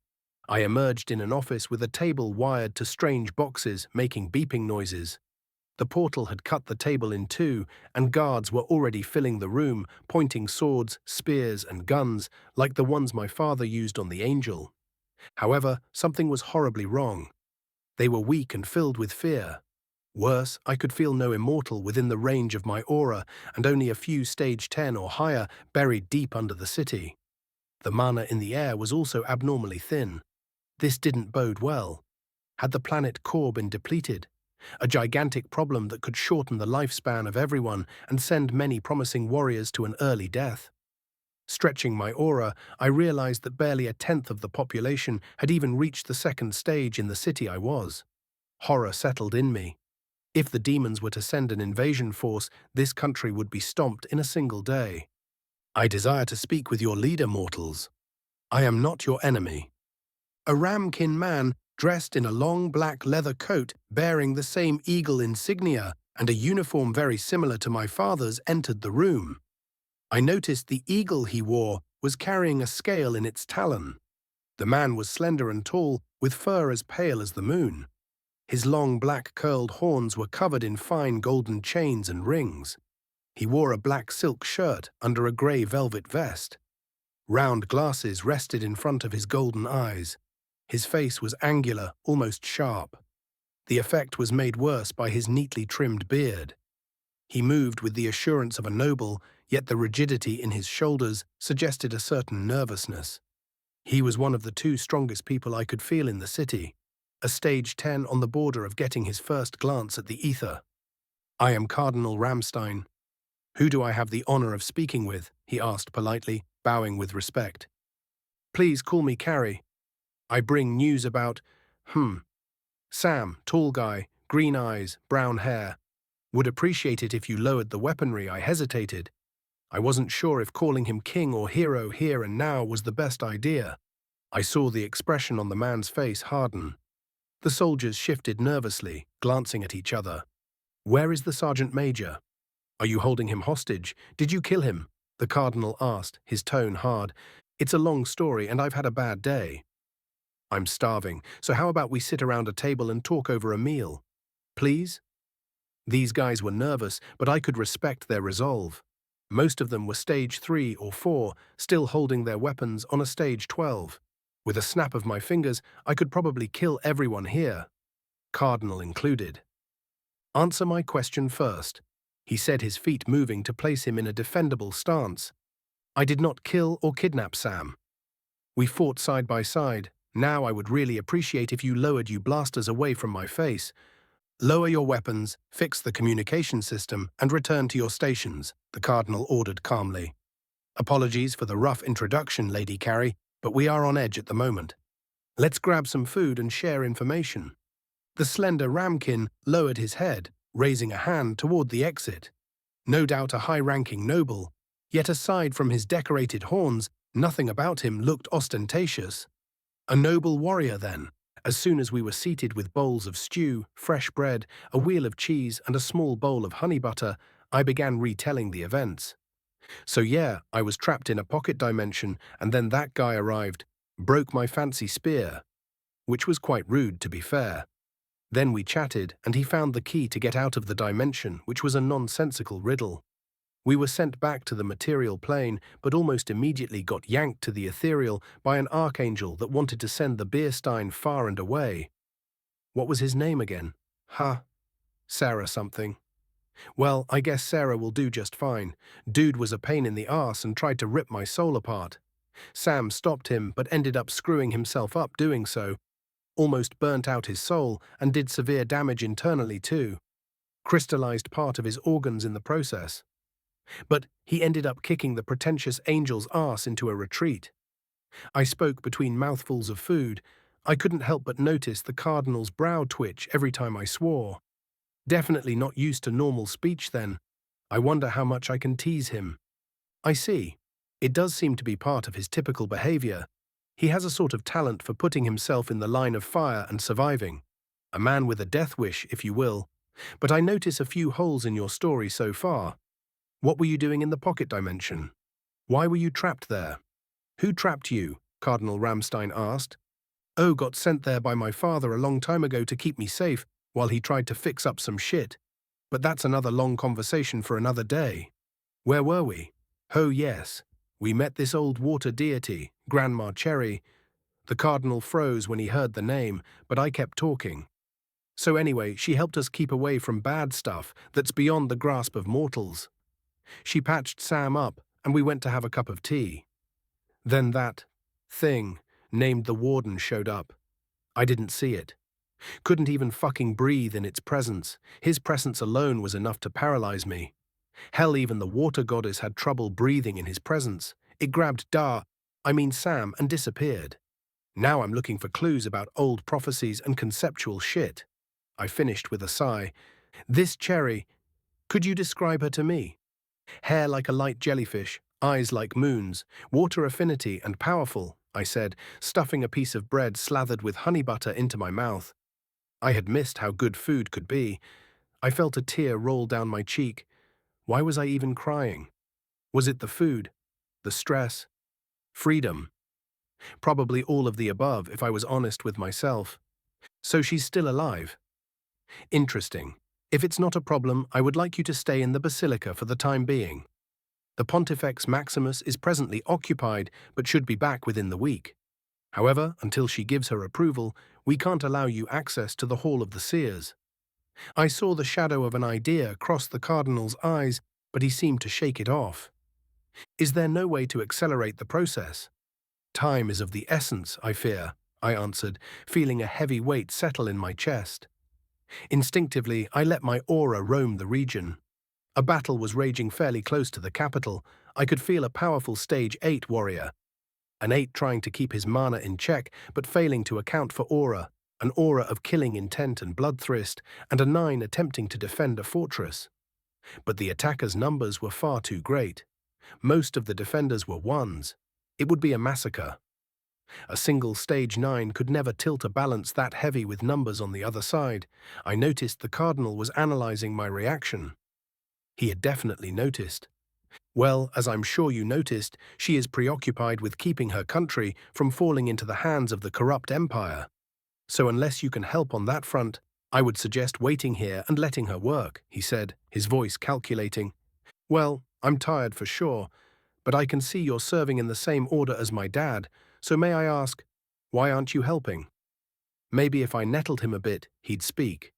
A: I emerged in an office with a table wired to strange boxes, making beeping noises. The portal had cut the table in two, and guards were already filling the room, pointing swords, spears, and guns, like the ones my father used on the Angel. However, something was horribly wrong. They were weak and filled with fear. Worse, I could feel no immortal within the range of my aura, and only a few stage 10 or higher buried deep under the city. The mana in the air was also abnormally thin. This didn't bode well. Had the planet core been depleted? A gigantic problem that could shorten the lifespan of everyone and send many promising warriors to an early death. Stretching my aura, I realized that barely a tenth of the population had even reached the second stage in the city I was. Horror settled in me. If the demons were to send an invasion force, this country would be stomped in a single day. I desire to speak with your leader, mortals. I am not your enemy. A ramkin man, dressed in a long black leather coat bearing the same eagle insignia and a uniform very similar to my father's, entered the room. I noticed the eagle he wore was carrying a scale in its talon. The man was slender and tall, with fur as pale as the moon. His long black curled horns were covered in fine golden chains and rings. He wore a black silk shirt under a grey velvet vest. Round glasses rested in front of his golden eyes. His face was angular, almost sharp. The effect was made worse by his neatly trimmed beard. He moved with the assurance of a noble, yet the rigidity in his shoulders suggested a certain nervousness. He was one of the two strongest people I could feel in the city, a stage 10 on the border of getting his first glance at the ether. I am Cardinal Ramstein. Who do I have the honor of speaking with? He asked politely, bowing with respect. Please call me Carrie. I bring news about, Sam, tall guy, green eyes, brown hair. Would appreciate it if you lowered the weaponry. I hesitated. I wasn't sure if calling him king or hero here and now was the best idea. I saw the expression on the man's face harden. The soldiers shifted nervously, glancing at each other. Where is the sergeant major? Are you holding him hostage? Did you kill him? The cardinal asked, his tone hard. It's a long story and I've had a bad day. I'm starving, so how about we sit around a table and talk over a meal? Please? These guys were nervous, but I could respect their resolve. Most of them were stage 3 or 4, still holding their weapons on a stage 12. With a snap of my fingers, I could probably kill everyone here, Cardinal included. Answer my question first, he said, his feet moving to place him in a defendable stance. I did not kill or kidnap Sam. We fought side by side. Now I would really appreciate if you lowered you blasters away from my face. Lower your weapons, fix the communication system, and return to your stations, the Cardinal ordered calmly. Apologies for the rough introduction, Lady Carrie, but we are on edge at the moment. Let's grab some food and share information. The slender ramkin lowered his head, raising a hand toward the exit. No doubt a high-ranking noble, yet aside from his decorated horns, nothing about him looked ostentatious. A noble warrior, then. As soon as we were seated with bowls of stew, fresh bread, a wheel of cheese, and a small bowl of honey butter, I began retelling the events. So yeah, I was trapped in a pocket dimension, and then that guy arrived, broke my fancy spear, which was quite rude, to be fair. Then we chatted, and he found the key to get out of the dimension, which was a nonsensical riddle. We were sent back to the material plane, but almost immediately got yanked to the ethereal by an archangel that wanted to send the Beerstein far and away. What was his name again? Sarah something. Well, I guess Sarah will do just fine. Dude was a pain in the arse and tried to rip my soul apart. Sam stopped him but ended up screwing himself up doing so, almost burnt out his soul and did severe damage internally too. Crystallized part of his organs in the process. But he ended up kicking the pretentious angel's arse into a retreat. I spoke between mouthfuls of food. I couldn't help but notice the cardinal's brow twitch every time I swore. Definitely not used to normal speech then. I wonder how much I can tease him. I see. It does seem to be part of his typical behavior. He has a sort of talent for putting himself in the line of fire and surviving. A man with a death wish, if you will. But I notice a few holes in your story so far. What were you doing in the pocket dimension? Why were you trapped there? Who trapped you? Cardinal Ramstein asked. Oh, got sent there by my father a long time ago to keep me safe while he tried to fix up some shit. But that's another long conversation for another day. Where were we? Oh yes, we met this old water deity, Grandma Cherry. The cardinal froze when he heard the name, but I kept talking. So anyway, she helped us keep away from bad stuff that's beyond the grasp of mortals. She patched Sam up, and we went to have a cup of tea. Then that thing, named the Warden, showed up. I didn't see it. Couldn't even fucking breathe in its presence. His presence alone was enough to paralyze me. Hell, even the water goddess had trouble breathing in his presence. It grabbed Sam, and disappeared. Now I'm looking for clues about old prophecies and conceptual shit. I finished with a sigh. This Cherry, could you describe her to me? Hair like a light jellyfish, eyes like moons, water affinity and powerful, I said, stuffing a piece of bread slathered with honey butter into my mouth. I had missed how good food could be. I felt a tear roll down my cheek. Why was I even crying? Was it the food? The stress? Freedom? Probably all of the above, if I was honest with myself. So she's still alive. Interesting. If it's not a problem, I would like you to stay in the Basilica for the time being. The Pontifex Maximus is presently occupied, but should be back within the week. However, until she gives her approval, we can't allow you access to the Hall of the Seers. I saw the shadow of an idea cross the Cardinal's eyes, but he seemed to shake it off. Is there no way to accelerate the process? Time is of the essence, I fear, I answered, feeling a heavy weight settle in my chest. Instinctively, I let my aura roam the region. A battle was raging fairly close to the capital. I could feel a powerful Stage 8 warrior. An 8 trying to keep his mana in check, but failing to account for aura, an aura of killing intent and bloodthirst, and a 9 attempting to defend a fortress. But the attackers' numbers were far too great. Most of the defenders were 1s. It would be a massacre. A single Stage 9 could never tilt a balance that heavy with numbers on the other side. I noticed the Cardinal was analyzing my reaction. He had definitely noticed. Well, as I'm sure you noticed, she is preoccupied with keeping her country from falling into the hands of the corrupt empire. So unless you can help on that front, I would suggest waiting here and letting her work, he said, his voice calculating. Well, I'm tired for sure, but I can see you're serving in the same order as my dad, so may I ask, why aren't you helping? Maybe if I nettled him a bit, he'd speak.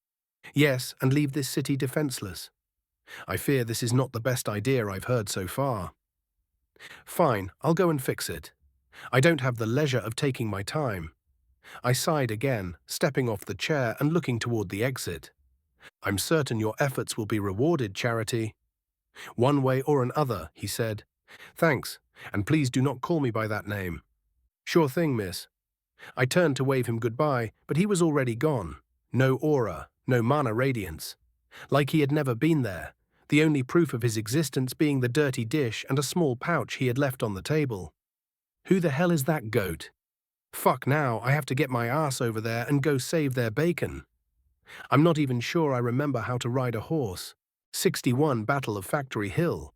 A: Yes, and leave this city defenseless. I fear this is not the best idea I've heard so far. Fine, I'll go and fix it. I don't have the leisure of taking my time. I sighed again, stepping off the chair and looking toward the exit. I'm certain your efforts will be rewarded, Charity. One way or another, he said. Thanks, and please do not call me by that name. Sure thing, miss. I turned to wave him goodbye, but he was already gone. No aura, no mana radiance. Like he had never been there, the only proof of his existence being the dirty dish and a small pouch he had left on the table. Who the hell is that goat? Fuck now, I have to get my ass over there and go save their bacon. I'm not even sure I remember how to ride a horse. 61 Battle of Factory Hill.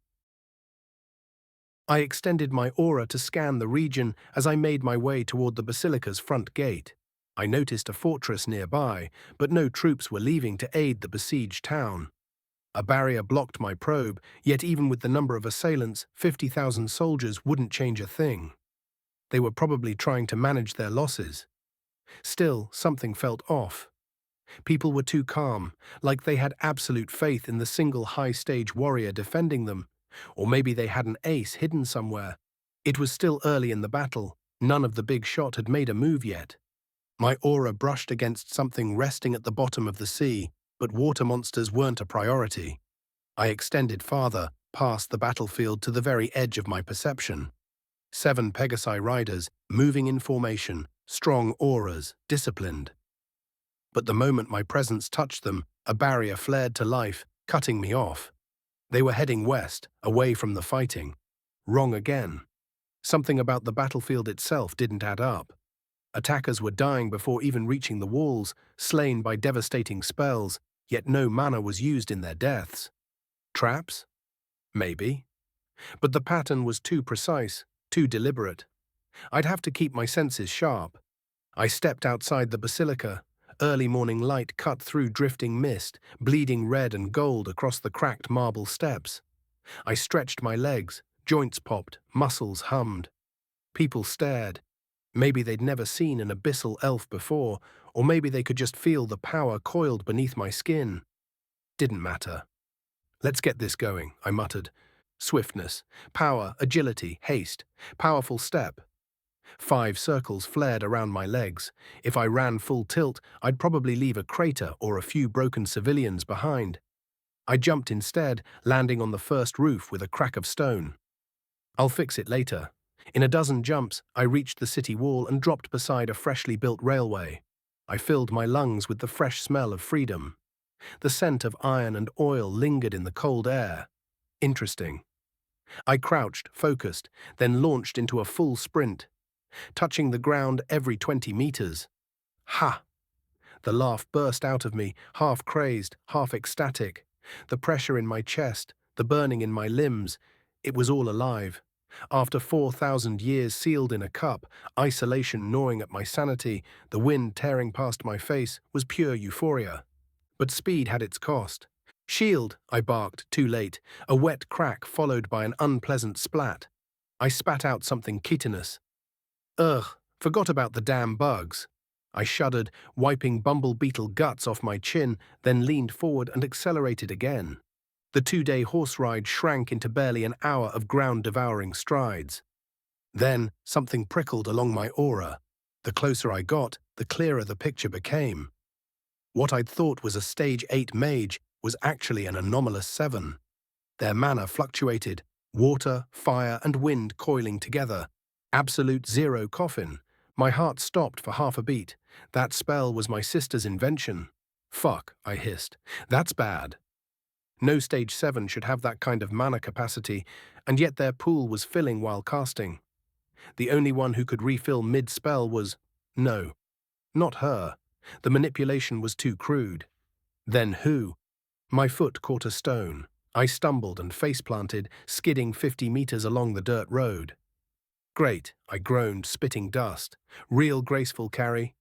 A: I extended my aura to scan the region as I made my way toward the Basilica's front gate. I noticed a fortress nearby, but no troops were leaving to aid the besieged town. A barrier blocked my probe, yet even with the number of assailants, 50,000 soldiers wouldn't change a thing. They were probably trying to manage their losses. Still, something felt off. People were too calm, like they had absolute faith in the single high-stage warrior defending them. Or maybe they had an ace hidden somewhere. It was still early in the battle. None of the big shot had made a move yet. My aura brushed against something resting at the bottom of the sea, but water monsters weren't a priority. I extended farther, past the battlefield to the very edge of my perception. 7 Pegasi riders, moving in formation, strong auras, disciplined. But the moment my presence touched them, a barrier flared to life, cutting me off. They were heading west, away from the fighting. Wrong again. Something about the battlefield itself didn't add up. Attackers were dying before even reaching the walls, slain by devastating spells, yet no mana was used in their deaths. Traps? Maybe. But the pattern was too precise, too deliberate. I'd have to keep my senses sharp. I stepped outside the basilica. Early morning light cut through drifting mist, bleeding red and gold across the cracked marble steps. I stretched my legs, joints popped, muscles hummed. People stared. Maybe they'd never seen an abyssal elf before, or maybe they could just feel the power coiled beneath my skin. Didn't matter. Let's get this going, I muttered. Swiftness, power, agility, haste, powerful step. 5 circles flared around my legs. If I ran full tilt, I'd probably leave a crater or a few broken civilians behind. I jumped instead, landing on the first roof with a crack of stone. I'll fix it later. In a dozen jumps, I reached the city wall and dropped beside a freshly built railway. I filled my lungs with the fresh smell of freedom. The scent of iron and oil lingered in the cold air. Interesting. I crouched, focused, then launched into a full sprint, touching the ground every 20 meters. Ha! The laugh burst out of me, half crazed, half ecstatic. The pressure in my chest, the burning in my limbs, it was all alive. After 4,000 years sealed in a cup, isolation gnawing at my sanity, the wind tearing past my face, was pure euphoria. But speed had its cost. Shield, I barked, too late, a wet crack followed by an unpleasant splat. I spat out something chitinous. Ugh, forgot about the damn bugs. I shuddered, wiping bumble beetle guts off my chin, then leaned forward and accelerated again. The 2-day horse ride shrank into barely an hour of ground-devouring strides. Then, something prickled along my aura. The closer I got, the clearer the picture became. What I'd thought was a stage 8 mage was actually an anomalous 7. Their mana fluctuated, water, fire, and wind coiling together. Absolute zero coffin. My heart stopped for half a beat. That spell was my sister's invention. Fuck, I hissed. That's bad. No stage 7 should have that kind of mana capacity, and yet their pool was filling while casting. The only one who could refill mid-spell was… no, not her. The manipulation was too crude. Then who? My foot caught a stone. I stumbled and face-planted, skidding 50 meters along the dirt road. Great, I groaned, spitting dust. Real graceful carry.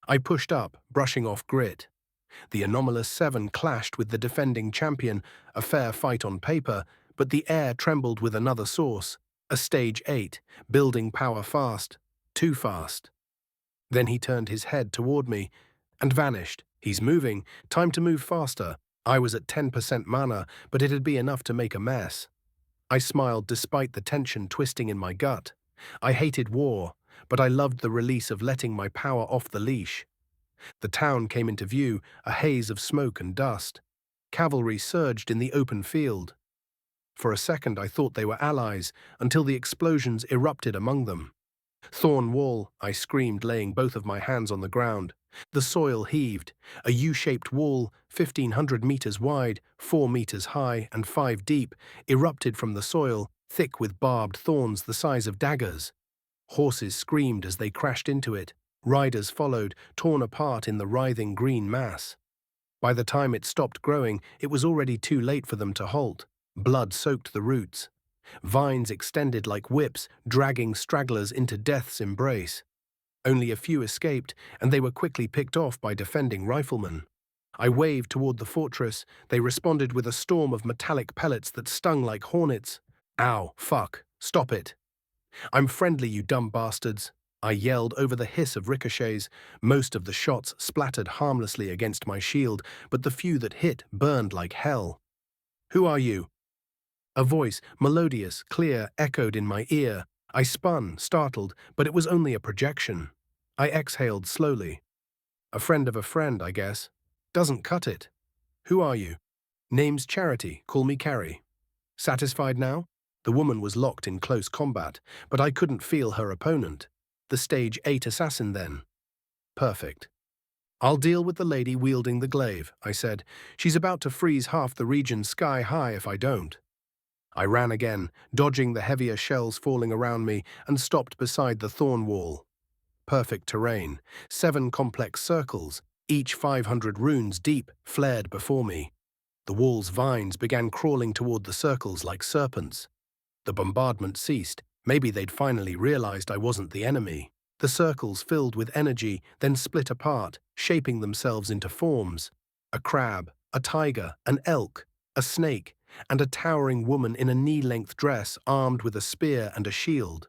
A: I pushed up, brushing off grit. The anomalous 7 clashed with the defending champion, a fair fight on paper, but the air trembled with another source, a stage 8, building power fast, too fast. Then he turned his head toward me and vanished. He's moving, time to move faster. I was at 10% mana, but it'd be enough to make a mess. I smiled despite the tension twisting in my gut. I hated war, but I loved the release of letting my power off the leash. The town came into view, a haze of smoke and dust. Cavalry surged in the open field. For a second I thought they were allies, until the explosions erupted among them. Thorn wall, I screamed, laying both of my hands on the ground. The soil heaved. A U-shaped wall, 1,500 meters wide, 4 meters high, and 5 deep, erupted from the soil, thick with barbed thorns the size of daggers. Horses screamed as they crashed into it. Riders followed, torn apart in the writhing green mass. By the time it stopped growing, it was already too late for them to halt. Blood soaked the roots. Vines extended like whips, dragging stragglers into death's embrace. Only a few escaped, and they were quickly picked off by defending riflemen. I waved toward the fortress. They responded with a storm of metallic pellets that stung like hornets. Ow, fuck, stop it. I'm friendly, you dumb bastards. I yelled over the hiss of ricochets. Most of the shots splattered harmlessly against my shield, but the few that hit burned like hell. "Who are you?" A voice, melodious, clear, echoed in my ear. I spun, startled, but it was only a projection. I exhaled slowly. "A friend of a friend, I guess. Doesn't cut it. Who are you?" "Name's Charity. Call me Carrie." Satisfied now? The woman was locked in close combat, but I couldn't feel her opponent. The stage 8 assassin, then. Perfect. "I'll deal with the lady wielding the glaive," I said. "She's about to freeze half the region sky high if I don't." I ran again, dodging the heavier shells falling around me, and stopped beside the thorn wall. Perfect terrain. 7 complex circles, each 500 runes deep, flared before me. The wall's vines began crawling toward the circles like serpents. The bombardment ceased. Maybe they'd finally realized I wasn't the enemy. The circles filled with energy, then split apart, shaping themselves into forms. A crab, a tiger, an elk, a snake, and a towering woman in a knee-length dress armed with a spear and a shield.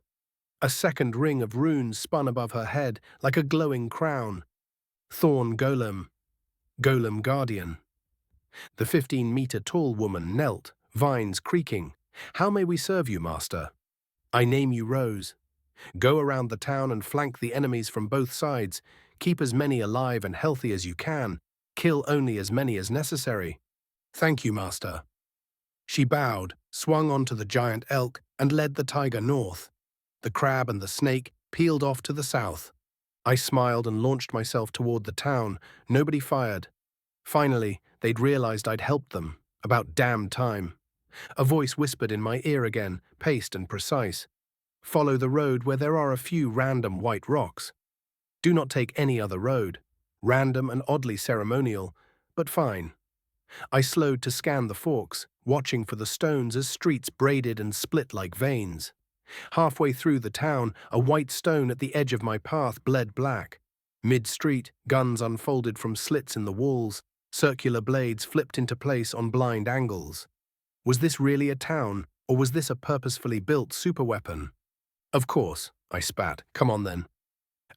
A: A second ring of runes spun above her head like a glowing crown. Thorn Golem, Golem Guardian. The 15-meter-tall woman knelt, vines creaking. "How may we serve you, master?" "I name you Rose. Go around the town and flank the enemies from both sides. Keep as many alive and healthy as you can. Kill only as many as necessary." "Thank you, master." She bowed, swung onto the giant elk, and led the tiger north. The crab and the snake peeled off to the south. I smiled and launched myself toward the town. Nobody fired. Finally, they'd realized I'd helped them. About damn time. A voice whispered in my ear again, paced and precise. "Follow the road where there are a few random white rocks. Do not take any other road. Random and oddly ceremonial, but fine." I slowed to scan the forks, watching for the stones as streets braided and split like veins. Halfway through the town, a white stone at the edge of my path bled black. Mid-street, guns unfolded from slits in the walls, circular blades flipped into place on blind angles. Was this really a town, or was this a purposefully built superweapon? "Of course," I spat. "Come on then."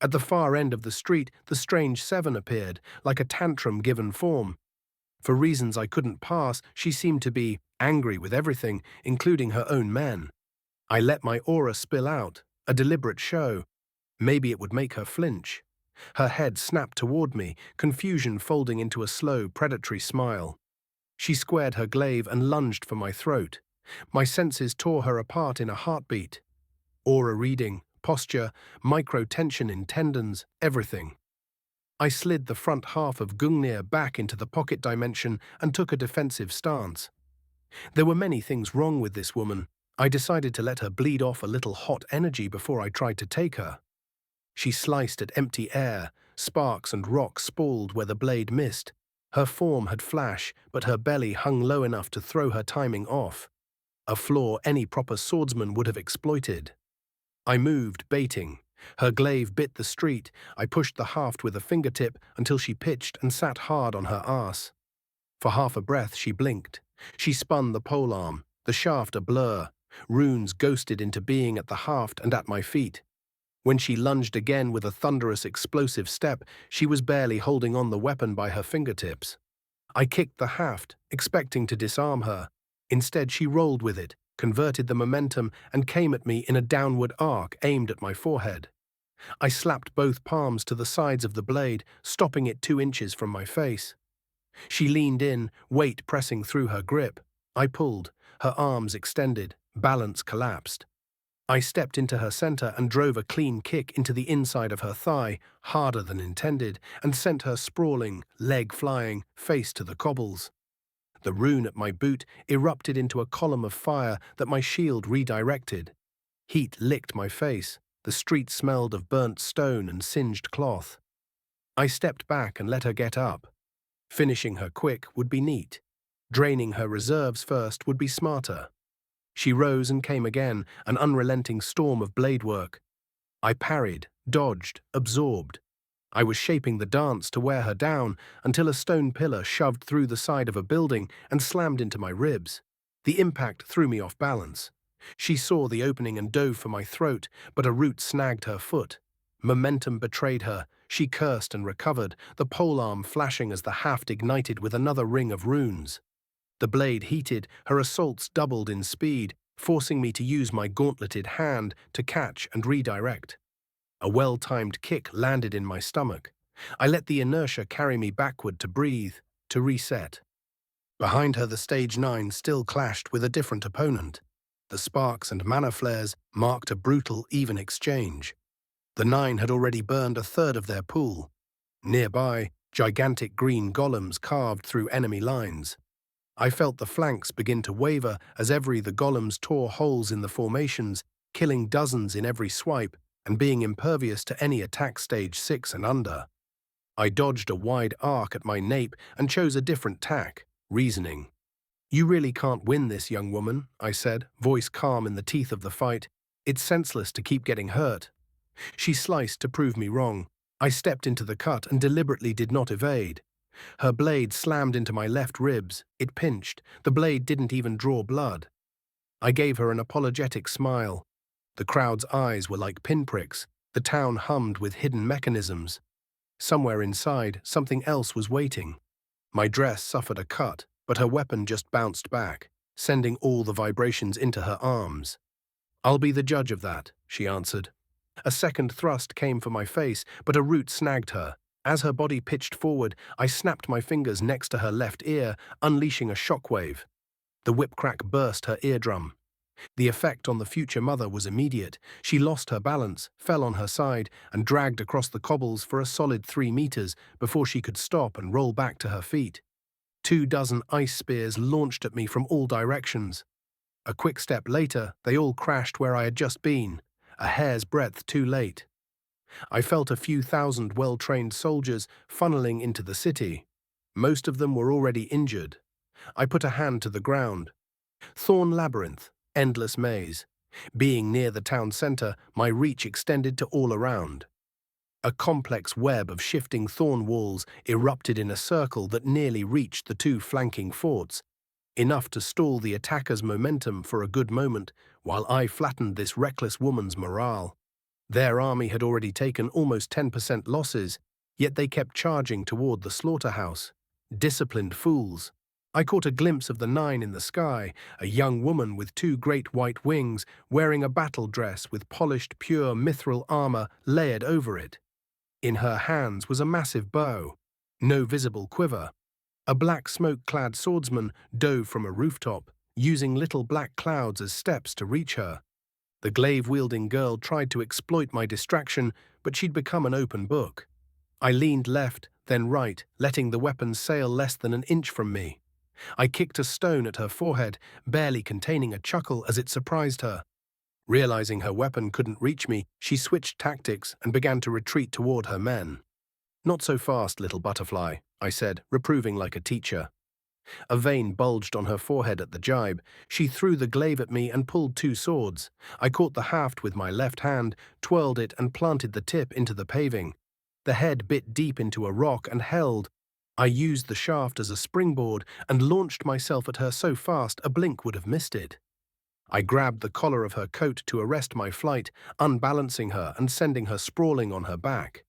A: At the far end of the street, the strange Seven appeared, like a tantrum given form. For reasons I couldn't pass, she seemed to be angry with everything, including her own men. I let my aura spill out, a deliberate show. Maybe it would make her flinch. Her head snapped toward me, confusion folding into a slow, predatory smile. She squared her glaive and lunged for my throat. My senses tore her apart in a heartbeat. Aura reading, posture, micro-tension in tendons, everything. I slid the front half of Gungnir back into the pocket dimension and took a defensive stance. There were many things wrong with this woman. I decided to let her bleed off a little hot energy before I tried to take her. She sliced at empty air, sparks and rock spalled where the blade missed. Her form had flash, but her belly hung low enough to throw her timing off. A flaw any proper swordsman would have exploited. I moved, baiting. Her glaive bit the street. I pushed the haft with a fingertip until she pitched and sat hard on her arse. For half a breath she blinked. She spun the polearm, the shaft a blur. Runes ghosted into being at the haft and at my feet. When she lunged again with a thunderous explosive step, she was barely holding on the weapon by her fingertips. I kicked the haft, expecting to disarm her. Instead she rolled with it, converted the momentum, and came at me in a downward arc aimed at my forehead. I slapped both palms to the sides of the blade, stopping it 2 inches from my face. She leaned in, weight pressing through her grip. I pulled, her arms extended, balance collapsed. I stepped into her center and drove a clean kick into the inside of her thigh, harder than intended, and sent her sprawling, leg flying, face to the cobbles. The rune at my boot erupted into a column of fire that my shield redirected. Heat licked my face. The street smelled of burnt stone and singed cloth. I stepped back and let her get up. Finishing her quick would be neat. Draining her reserves first would be smarter. She rose and came again, an unrelenting storm of blade work. I parried, dodged, absorbed. I was shaping the dance to wear her down until a stone pillar shoved through the side of a building and slammed into my ribs. The impact threw me off balance. She saw the opening and dove for my throat, but a root snagged her foot. Momentum betrayed her. She cursed and recovered, the polearm flashing as the haft ignited with another ring of runes. The blade heated, her assaults doubled in speed, forcing me to use my gauntleted hand to catch and redirect. A well-timed kick landed in my stomach. I let the inertia carry me backward to breathe, to reset. Behind her, the stage 9 still clashed with a different opponent. The sparks and mana flares marked a brutal, even exchange. The 9 had already burned a third of their pool. Nearby, gigantic green golems carved through enemy lines. I felt the flanks begin to waver as the golems tore holes in the formations, killing dozens in every swipe and being impervious to any attack stage 6 and under. I dodged a wide arc at my nape and chose a different tack, reasoning. "You really can't win this, young woman," I said, voice calm in the teeth of the fight. "It's senseless to keep getting hurt." She sliced to prove me wrong. I stepped into the cut and deliberately did not evade. Her blade slammed into my left ribs. It pinched. The blade didn't even draw blood. I gave her an apologetic smile. The crowd's eyes were like pinpricks. The town hummed with hidden mechanisms. Somewhere inside, something else was waiting. My dress suffered a cut, but her weapon just bounced back, sending all the vibrations into her arms. "I'll be the judge of that," she answered. A second thrust came for my face, but a root snagged her. As her body pitched forward, I snapped my fingers next to her left ear, unleashing a shockwave. The whip crack burst her eardrum. The effect on the future mother was immediate. She lost her balance, fell on her side, and dragged across the cobbles for a solid 3 meters before she could stop and roll back to her feet. 24 ice spears launched at me from all directions. A quick step later, they all crashed where I had just been, a hair's breadth too late. I felt a few thousand well-trained soldiers funneling into the city. Most of them were already injured. I put a hand to the ground. Thorn labyrinth, endless maze. Being near the town center, my reach extended to all around. A complex web of shifting thorn walls erupted in a circle that nearly reached the 2 flanking forts, enough to stall the attackers' momentum for a good moment, while I flattened this reckless woman's morale. Their army had already taken almost 10% losses, yet they kept charging toward the slaughterhouse. Disciplined fools. I caught a glimpse of the 9 in the sky, a young woman with 2 great white wings, wearing a battle dress with polished, pure mithril armor layered over it. In her hands was a massive bow, no visible quiver. A black smoke-clad swordsman dove from a rooftop, using little black clouds as steps to reach her. The glaive-wielding girl tried to exploit my distraction, but she'd become an open book. I leaned left, then right, letting the weapon sail less than an inch from me. I kicked a stone at her forehead, barely containing a chuckle as it surprised her. Realizing her weapon couldn't reach me, she switched tactics and began to retreat toward her men. "Not so fast, little butterfly," I said, reproving like a teacher. A vein bulged on her forehead at the jibe. She threw the glaive at me and pulled 2 swords. I caught the haft with my left hand, twirled it and planted the tip into the paving. The head bit deep into a rock and held. I used the shaft as a springboard and launched myself at her so fast a blink would have missed it. I grabbed the collar of her coat to arrest my flight, unbalancing her and sending her sprawling on her back.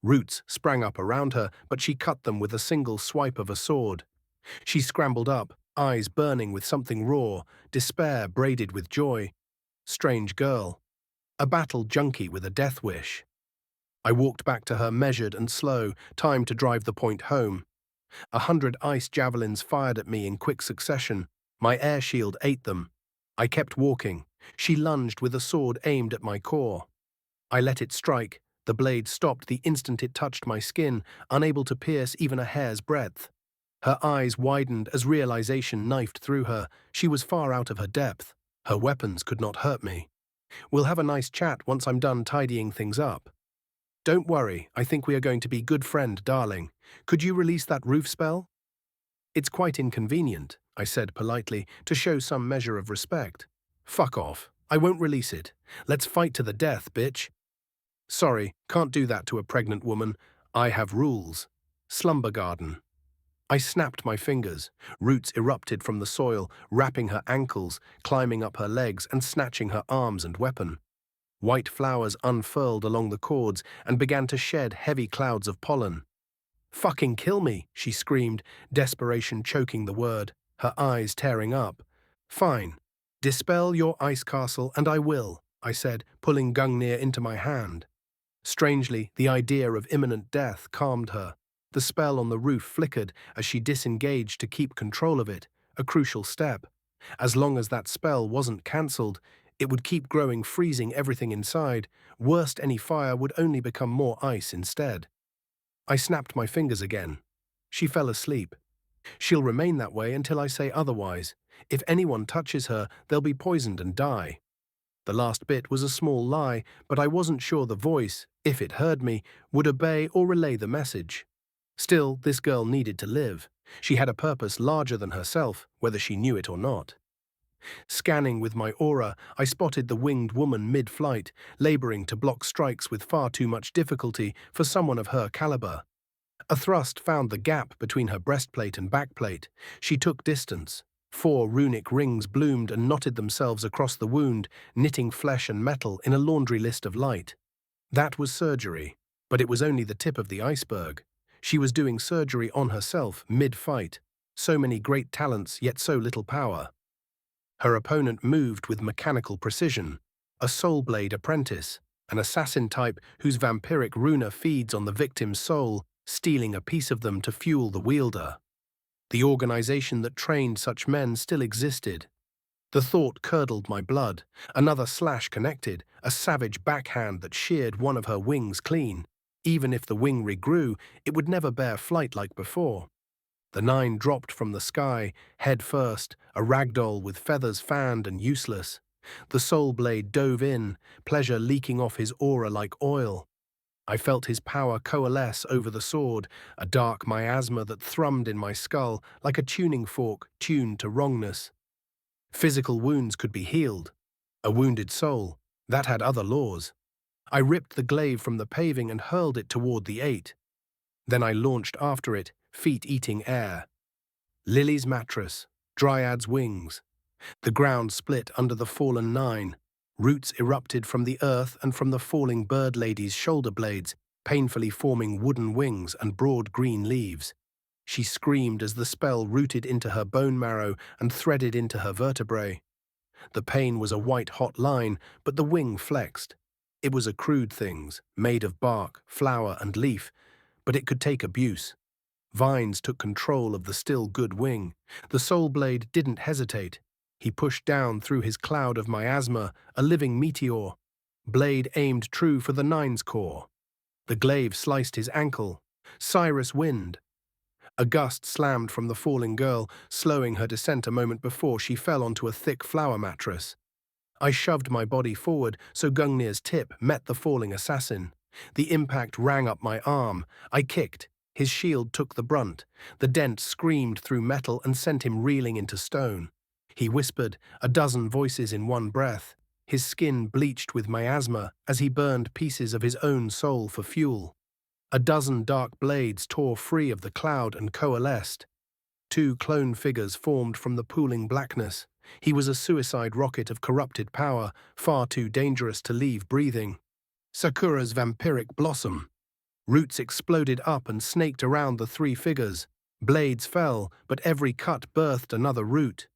A: Roots sprang up around her, but she cut them with a single swipe of a sword. She scrambled up, eyes burning with something raw, despair braided with joy. Strange girl. A battle junkie with a death wish. I walked back to her measured and slow, time to drive the point home. 100 ice javelins fired at me in quick succession. My air shield ate them. I kept walking. She lunged with a sword aimed at my core. I let it strike. The blade stopped the instant it touched my skin, unable to pierce even a hair's breadth. Her eyes widened as realization knifed through her. She was far out of her depth. Her weapons could not hurt me. "We'll have a nice chat once I'm done tidying things up." "Don't worry, I think we are going to be good friend, darling. Could you release that roof spell?" "It's quite inconvenient," I said politely, to show some measure of respect. "Fuck off. I won't release it. Let's fight to the death, bitch." "Sorry, can't do that to a pregnant woman. I have rules." Slumber garden. I snapped my fingers. Roots erupted from the soil, wrapping her ankles, climbing up her legs and snatching her arms and weapon. White flowers unfurled along the cords and began to shed heavy clouds of pollen. "Fucking kill me," she screamed, desperation choking the word, her eyes tearing up. "Fine. Dispel your ice castle and I will," I said, pulling Gungnir into my hand. Strangely, the idea of imminent death calmed her. The spell on the roof flickered as she disengaged to keep control of it, a crucial step. As long as that spell wasn't cancelled, it would keep growing, freezing everything inside. Worst, any fire would only become more ice instead. I snapped my fingers again. She fell asleep. She'll remain that way until I say otherwise. If anyone touches her, they'll be poisoned and die. The last bit was a small lie, but I wasn't sure the voice, if it heard me, would obey or relay the message. Still, this girl needed to live. She had a purpose larger than herself, whether she knew it or not. Scanning with my aura, I spotted the winged woman mid-flight, laboring to block strikes with far too much difficulty for someone of her caliber. A thrust found the gap between her breastplate and backplate. She took distance. 4 runic rings bloomed and knotted themselves across the wound, knitting flesh and metal in a laundry list of light. That was surgery, but it was only the tip of the iceberg. She was doing surgery on herself mid-fight. So many great talents, yet so little power. Her opponent moved with mechanical precision, a soul blade apprentice, an assassin type whose vampiric runa feeds on the victim's soul, stealing a piece of them to fuel the wielder. The organization that trained such men still existed. The thought curdled my blood. Another slash connected, a savage backhand that sheared one of her wings clean. Even if the wing regrew, it would never bear flight like before. The 9 dropped from the sky, head first, a ragdoll with feathers fanned and useless. The soul blade dove in, pleasure leaking off his aura like oil. I felt his power coalesce over the sword, a dark miasma that thrummed in my skull like a tuning fork tuned to wrongness. Physical wounds could be healed. A wounded soul, that had other laws. I ripped the glaive from the paving and hurled it toward the 8. Then I launched after it, feet eating air. Lily's mattress, Dryad's wings. The ground split under the fallen 9. Roots erupted from the earth and from the falling bird lady's shoulder blades, painfully forming wooden wings and broad green leaves. She screamed as the spell rooted into her bone marrow and threaded into her vertebrae. The pain was a white-hot line, but the wing flexed. It was a crude things, made of bark, flower, and leaf, but it could take abuse. Vines took control of the still good wing. The soul blade didn't hesitate. He pushed down through his cloud of miasma, a living meteor. Blade aimed true for the 9's core. The glaive sliced his ankle. Cyrus wind. A gust slammed from the falling girl, slowing her descent a moment before she fell onto a thick flower mattress. I shoved my body forward so Gungnir's tip met the falling assassin. The impact rang up my arm. I kicked. His shield took the brunt. The dent screamed through metal and sent him reeling into stone. He whispered, a dozen voices in one breath. His skin bleached with miasma as he burned pieces of his own soul for fuel. A dozen dark blades tore free of the cloud and coalesced. 2 clone figures formed from the pooling blackness. He was a suicide rocket of corrupted power, far too dangerous to leave breathing. Sakura's vampiric blossom. Roots exploded up and snaked around the 3 figures. Blades fell, but every cut birthed another root.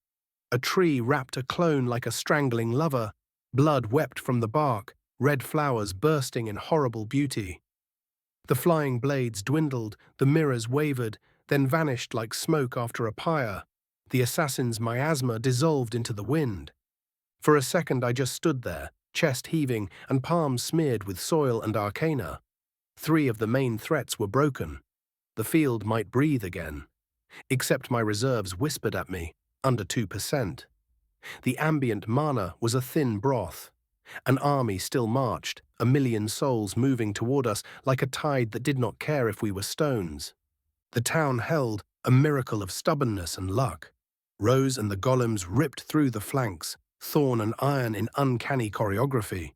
A: A tree wrapped a clone like a strangling lover. Blood wept from the bark, red flowers bursting in horrible beauty. The flying blades dwindled, the mirrors wavered, then vanished like smoke after a pyre. The assassin's miasma dissolved into the wind. For a second I just stood there, chest heaving and palms smeared with soil and arcana. 3 of the main threats were broken. The field might breathe again. Except my reserves whispered at me, under 2%. The ambient mana was a thin broth. An army still marched, a million souls moving toward us like a tide that did not care if we were stones. The town held, a miracle of stubbornness and luck. Rose and the golems ripped through the flanks, thorn and iron in uncanny choreography.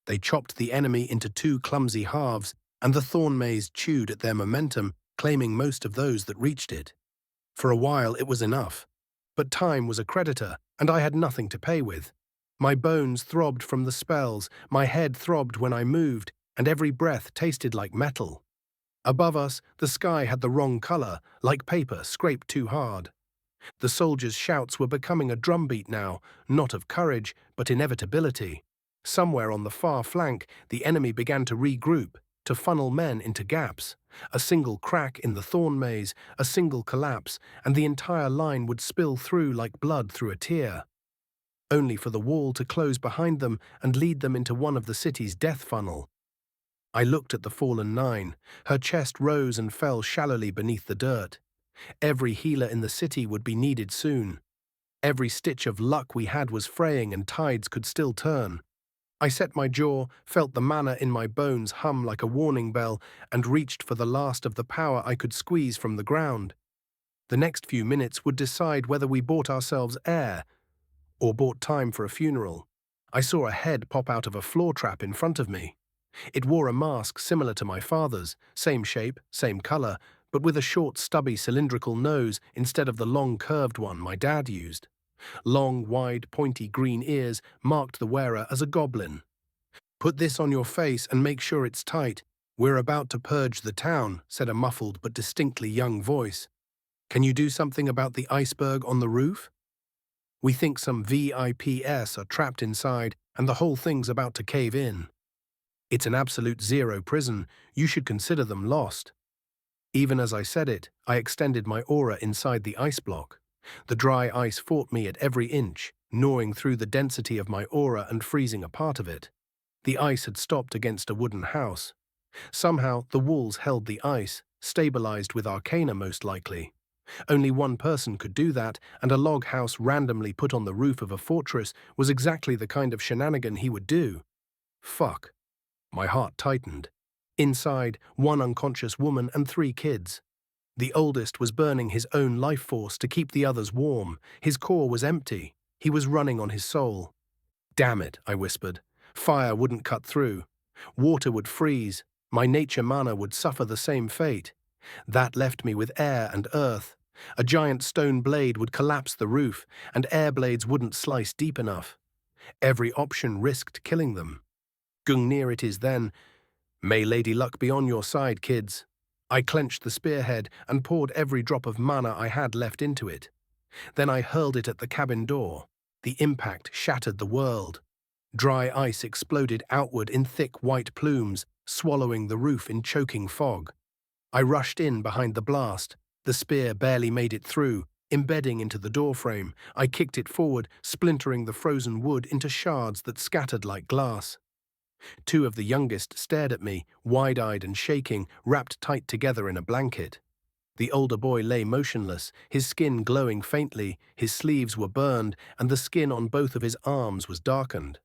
A: They chopped the enemy into 2 clumsy halves, and the thorn maze chewed at their momentum, claiming most of those that reached it. For a while it was enough. But time was a creditor, and I had nothing to pay with. My bones throbbed from the spells, my head throbbed when I moved, and every breath tasted like metal. Above us, the sky had the wrong color, like paper scraped too hard. The soldiers' shouts were becoming a drumbeat now, not of courage, but inevitability. Somewhere on the far flank, the enemy began to regroup, to funnel men into gaps. A single crack in the thorn maze, a single collapse, and the entire line would spill through like blood through a tear, only for the wall to close behind them and lead them into one of the city's death funnel. I looked at the fallen nine. Her chest rose and fell shallowly beneath the dirt. Every healer in the city would be needed soon. Every stitch of luck we had was fraying and tides could still turn. I set my jaw, felt the mana in my bones hum like a warning bell, and reached for the last of the power I could squeeze from the ground. The next few minutes would decide whether we bought ourselves air or bought time for a funeral. I saw a head pop out of a floor trap in front of me. It wore a mask similar to my father's, same shape, same color, but with a short, stubby, cylindrical nose instead of the long, curved one my dad used. Long, wide, pointy green ears marked the wearer as a goblin. "Put this on your face and make sure it's tight. We're about to purge the town," said a muffled but distinctly young voice. "Can you do something about the iceberg on the roof? We think some VIPs are trapped inside and the whole thing's about to cave in. It's an absolute zero prison. You should consider them lost." Even as I said it, I extended my aura inside the ice block. The dry ice fought me at every inch, gnawing through the density of my aura and freezing a part of it. The ice had stopped against a wooden house. Somehow, the walls held the ice, stabilized with arcana most likely. Only one person could do that, and a log house randomly put on the roof of a fortress was exactly the kind of shenanigan he would do. Fuck. My heart tightened. Inside, one unconscious woman and 3 kids. The oldest was burning his own life force to keep the others warm. His core was empty. He was running on his soul. "Damn it," I whispered. "Fire wouldn't cut through. Water would freeze. My nature mana would suffer the same fate. That left me with air and earth. A giant stone blade would collapse the roof, and air blades wouldn't slice deep enough. Every option risked killing them. Gungnir it is then. May Lady Luck be on your side, kids." I clenched the spearhead and poured every drop of mana I had left into it. Then I hurled it at the cabin door. The impact shattered the world. Dry ice exploded outward in thick white plumes, swallowing the roof in choking fog. I rushed in behind the blast. The spear barely made it through, embedding into the doorframe. I kicked it forward, splintering the frozen wood into shards that scattered like glass. 2 of the youngest stared at me, wide-eyed and shaking, wrapped tight together in a blanket. The older boy lay motionless, his skin glowing faintly, his sleeves were burned, and the skin on both of his arms was darkened.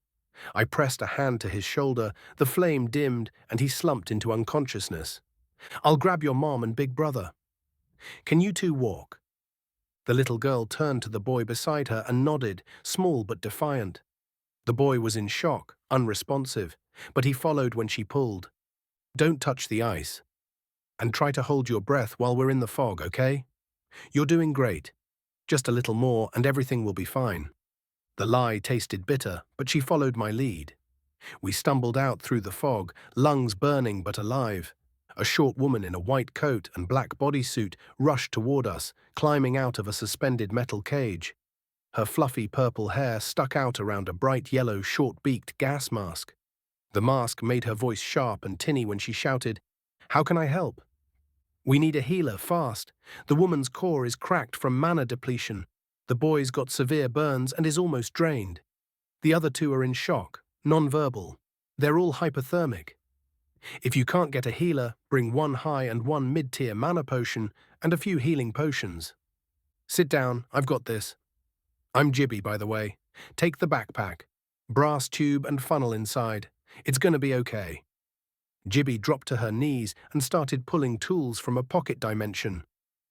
A: I pressed a hand to his shoulder, the flame dimmed, and he slumped into unconsciousness. "I'll grab your mom and big brother. Can you 2 walk?" The little girl turned to the boy beside her and nodded, small but defiant. The boy was in shock, unresponsive, but he followed when she pulled. "Don't touch the ice. And try to hold your breath while we're in the fog, okay? You're doing great. Just a little more and everything will be fine." The lie tasted bitter, but she followed my lead. We stumbled out through the fog, lungs burning but alive. A short woman in a white coat and black bodysuit rushed toward us, climbing out of a suspended metal cage. Her fluffy purple hair stuck out around a bright yellow short-beaked gas mask. The mask made her voice sharp and tinny when she shouted, "How can I help?" "We need a healer, fast. The woman's core is cracked from mana depletion. The boy's got severe burns and is almost drained. The other 2 are in shock, non-verbal. They're all hypothermic. If you can't get a healer, bring 1 high and 1 mid-tier mana potion and a few healing potions. Sit down, I've got this. I'm Jibby, by the way. Take the backpack. Brass tube and funnel inside. It's gonna be okay." Jibby dropped to her knees and started pulling tools from a pocket dimension.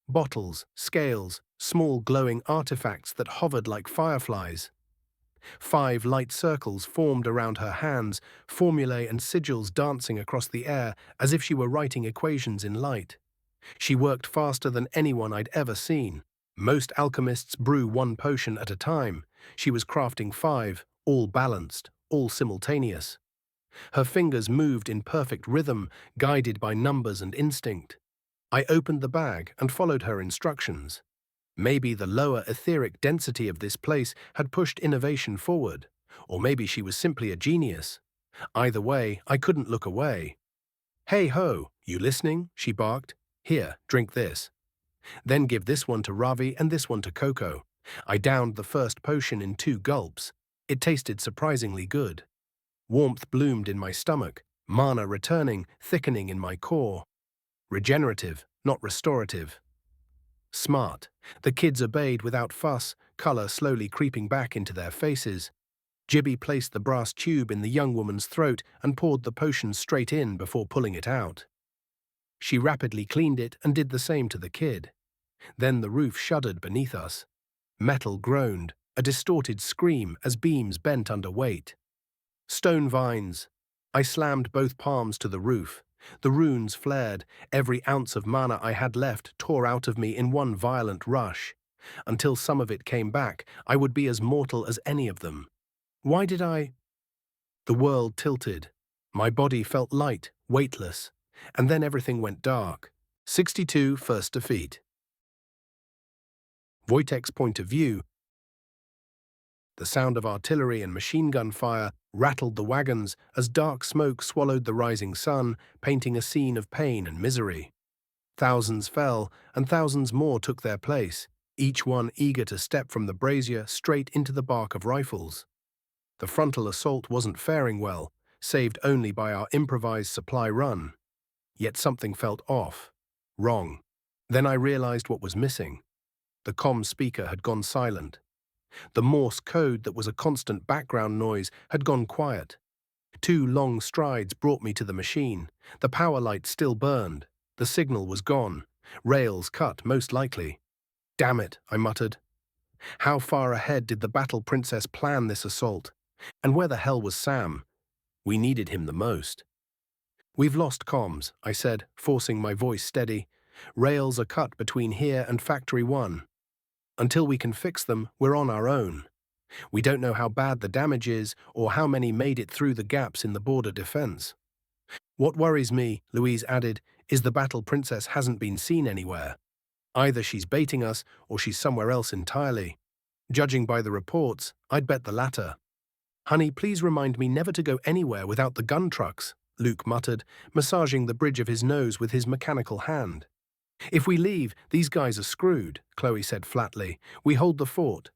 A: Bottles, scales, small glowing artifacts that hovered like fireflies. 5 light circles formed around her hands, formulae and sigils dancing across the air as if she were writing equations in light. She worked faster than anyone I'd ever seen. Most alchemists brew 1 potion at a time. She was crafting 5, all balanced, all simultaneous. Her fingers moved in perfect rhythm, guided by numbers and instinct. I opened the bag and followed her instructions. Maybe the lower etheric density of this place had pushed innovation forward, or maybe she was simply a genius. Either way, I couldn't look away. "Hey ho, you listening?" she barked. "Here, drink this. Then give this one to Ravi and this one to Coco." I downed the first potion in 2 gulps. It tasted surprisingly good. Warmth bloomed in my stomach, mana returning, thickening in my core. Regenerative, not restorative. Smart. The kids obeyed without fuss, color slowly creeping back into their faces. Jibby placed the brass tube in the young woman's throat and poured the potion straight in before pulling it out. She rapidly cleaned it and did the same to the kid. Then the roof shuddered beneath us. Metal groaned, a distorted scream as beams bent under weight. Stone vines. I slammed both palms to the roof. The runes flared. Every ounce of mana I had left tore out of me in one violent rush. Until some of it came back, I would be as mortal as any of them. Why did I? The world tilted. My body felt light, weightless. And then everything went dark. 62 first defeat. Wojtek's point of view. The sound of artillery and machine gun fire rattled the wagons as dark smoke swallowed the rising sun, painting a scene of pain and misery. Thousands fell, and thousands more took their place, each one eager to step from the brazier straight into the bark of rifles. The frontal assault wasn't faring well, saved only by our improvised supply run. Yet something felt off, wrong. Then I realized what was missing. The comm speaker had gone silent. The Morse code that was a constant background noise had gone quiet. 2 long strides brought me to the machine. The power light still burned. The signal was gone. Rails cut, most likely. "Damn it," I muttered. How far ahead did the Battle Princess plan this assault? And where the hell was Sam? We needed him the most. "We've lost comms," I said, forcing my voice steady. "Rails are cut between here and Factory 1. Until we can fix them, we're on our own. We don't know how bad the damage is or how many made it through the gaps in the border defense." "What worries me," Louise added, "is the Battle Princess hasn't been seen anywhere. Either she's baiting us or she's somewhere else entirely. Judging by the reports, I'd bet the latter." "Honey, please remind me never to go anywhere without the gun trucks," Luke muttered, massaging the bridge of his nose with his mechanical hand. "If we leave, these guys are screwed," Chloe said flatly. "We hold the fort."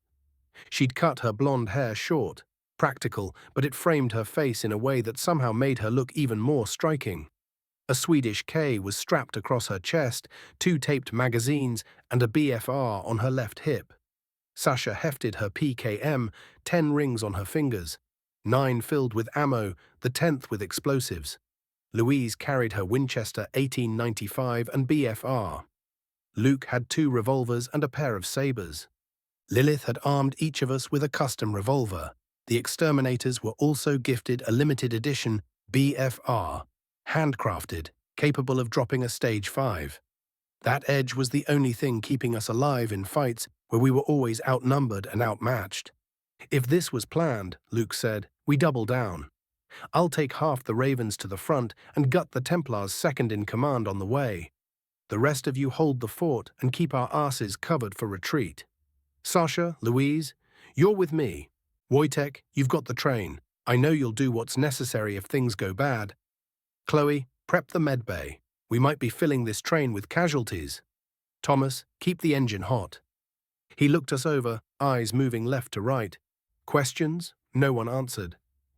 A: She'd cut her blonde hair short, practical, but it framed her face in a way that somehow made her look even more striking. A Swedish K was strapped across her chest, 2 taped magazines, and a BFR on her left hip. Sasha hefted her PKM, 10 rings on her fingers, 9 filled with ammo, the 10th with explosives. Louise carried her Winchester 1895 and BFR. Luke had 2 revolvers and a pair of sabers. Lilith had armed each of us with a custom revolver. The exterminators were also gifted a limited edition BFR, handcrafted, capable of dropping a stage 5. That edge was the only thing keeping us alive in fights where we were always outnumbered and outmatched. "If this was planned," Luke said, "we double down. I'll take half the Ravens to the front and gut the Templars second in command on the way. The rest of you hold the fort and keep our asses covered for retreat. Sasha, Louise, you're with me. Wojtek, you've got the train. I know you'll do what's necessary if things go bad. Chloe, prep the med bay. We might be filling this train with casualties. Thomas, keep the engine hot." He looked us over, eyes moving left to right. Questions? No one answered.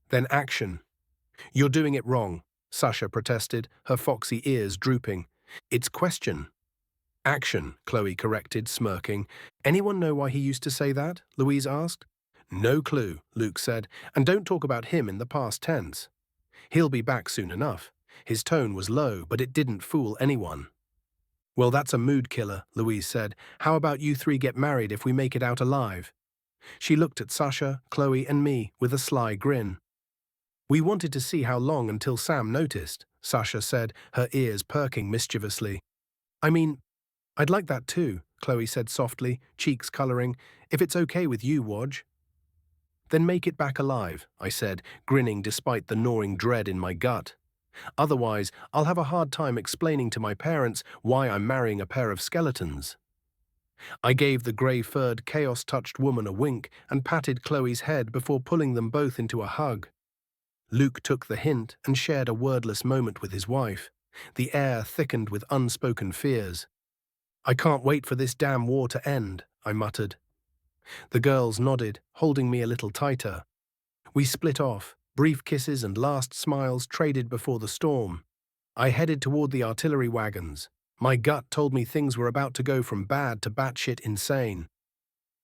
A: Then action. "You're doing it wrong," Sasha protested, her foxy ears drooping. "It's question." "Action," Chloe corrected, smirking. "Anyone know why he used to say that?" Louise asked. "No clue," Luke said, "and don't talk about him in the past tense. He'll be back soon enough." His tone was low, but it didn't fool anyone. "Well, that's a mood killer," Louise said. "How about you 3 get married if we make it out alive?" She looked at Sasha, Chloe, and me with a sly grin. "We wanted to see how long until Sam noticed," Sasha said, her ears perking mischievously. "I mean, I'd like that too," Chloe said softly, cheeks coloring. "If it's okay with you, Woj." Then make it back alive, I said, grinning despite the gnawing dread in my gut. Otherwise, I'll have a hard time explaining to my parents why I'm marrying a pair of skeletons. I gave the grey-furred, chaos-touched woman a wink and patted Chloe's head before pulling them both into a hug. Luke took the hint and shared a wordless moment with his wife. The air thickened with unspoken fears. I can't wait for this damn war to end, I muttered. The girls nodded, holding me a little tighter. We split off, brief kisses and last smiles traded before the storm. I headed toward the artillery wagons. My gut told me things were about to go from bad to batshit insane.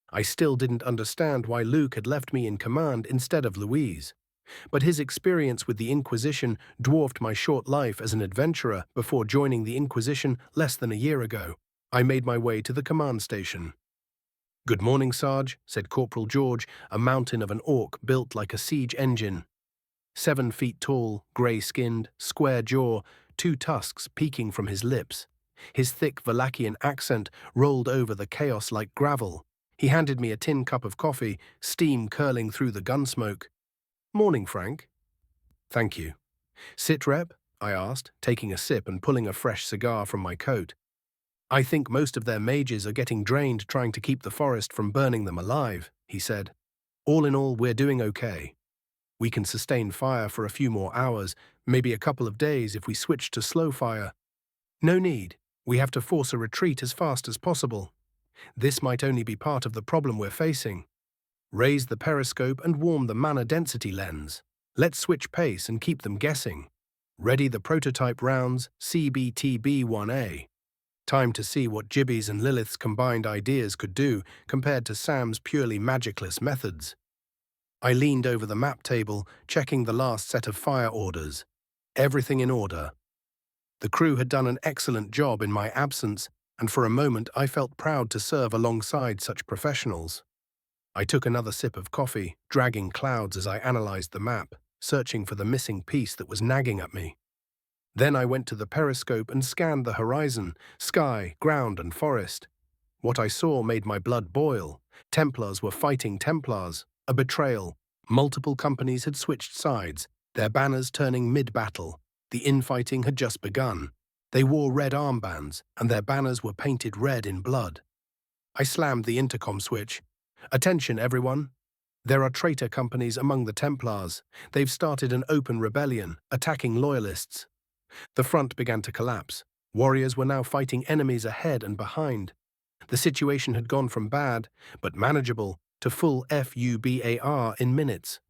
A: I still didn't understand why Luke had left me in command instead of Louise. But his experience with the Inquisition dwarfed my short life as an adventurer before joining the Inquisition less than a year ago. I made my way to the command station. "Good morning, Sarge," said Corporal George, a mountain of an orc built like a siege engine. 7 feet tall, grey-skinned, square jaw, 2 tusks peeking from his lips. His thick Valachian accent rolled over the chaos like gravel. He handed me a tin cup of coffee, steam curling through the gun smoke. "Morning, Frank." "Thank you." "Sit rep?" I asked, taking a sip and pulling a fresh cigar from my coat. "I think most of their mages are getting drained trying to keep the forest from burning them alive," he said. "All in all, we're doing okay. We can sustain fire for a few more hours, maybe a couple of days if we switch to slow fire. No need. We have to force a retreat as fast as possible. This might only be part of the problem we're facing. Raise the periscope and warm the mana density lens. Let's switch pace and keep them guessing. Ready the prototype rounds, CBTB-1A. Time to see what Gibby's and Lilith's combined ideas could do compared to Sam's purely magicless methods." I leaned over the map table, checking the last set of fire orders. Everything in order. The crew had done an excellent job in my absence, and for a moment I felt proud to serve alongside such professionals. I took another sip of coffee, dragging clouds as I analyzed the map, searching for the missing piece that was nagging at me. Then I went to the periscope and scanned the horizon, sky, ground, and forest. What I saw made my blood boil. Templars were fighting Templars, a betrayal. Multiple companies had switched sides, their banners turning mid-battle. The infighting had just begun. They wore red armbands, and their banners were painted red in blood. I slammed the intercom switch. "Attention, everyone. There are traitor companies among the Templars. They've started an open rebellion, attacking loyalists." The front began to collapse. Warriors were now fighting enemies ahead and behind. The situation had gone from bad, but manageable, to full FUBAR in minutes.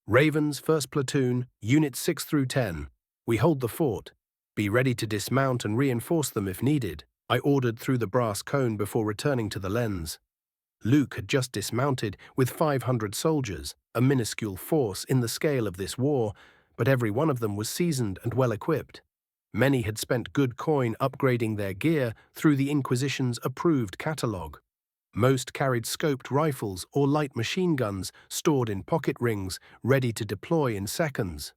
A: "Ravens, 1st Platoon, Units 6 through 10. We hold the fort. Be ready to dismount and reinforce them if needed," I ordered through the brass cone before returning to the lens. Luke had just dismounted with 500 soldiers, a minuscule force in the scale of this war, but every one of them was seasoned and well-equipped. Many had spent good coin upgrading their gear through the Inquisition's approved catalogue. Most carried scoped rifles or light machine guns stored in pocket rings, ready to deploy in seconds.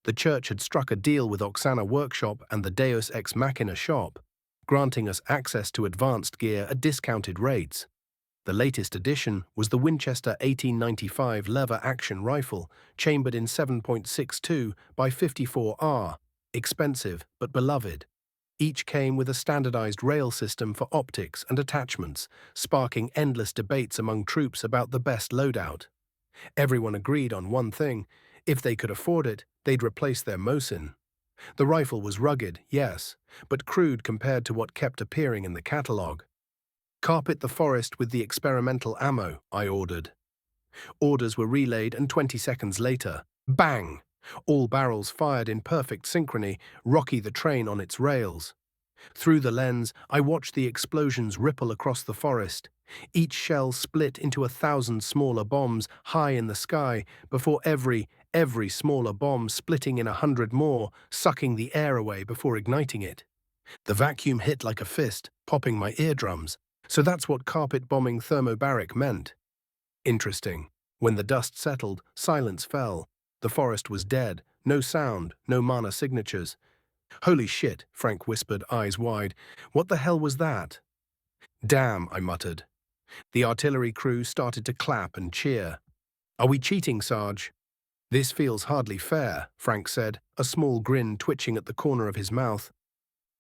A: The church had struck a deal with Oksana Workshop and the Deus Ex Machina shop, granting us access to advanced gear at discounted rates. The latest addition was the Winchester 1895 lever-action rifle, chambered in 7.62 by 54R, expensive but beloved. Each came with a standardized rail system for optics and attachments, sparking endless debates among troops about the best loadout. Everyone agreed on one thing: if they could afford it, they'd replace their Mosin. The rifle was rugged, yes, but crude compared to what kept appearing in the catalogue. "Carpet the forest with the experimental ammo," I ordered. Orders were relayed, and 20 seconds later, bang! All barrels fired in perfect synchrony, Rocky the train on its rails. Through the lens, I watched the explosions ripple across the forest. Each shell split into 1,000 smaller bombs high in the sky, before every smaller bomb splitting in 100 more, sucking the air away before igniting it. The vacuum hit like a fist, popping my eardrums. So that's what carpet bombing thermobaric meant. Interesting. When the dust settled, silence fell. The forest was dead. No sound, no mana signatures. "Holy shit," Frank whispered, eyes wide. "What the hell was that?" "Damn," I muttered. The artillery crew started to clap and cheer. Are we cheating, Sarge? This feels hardly fair, Frank said, a small grin twitching at the corner of his mouth.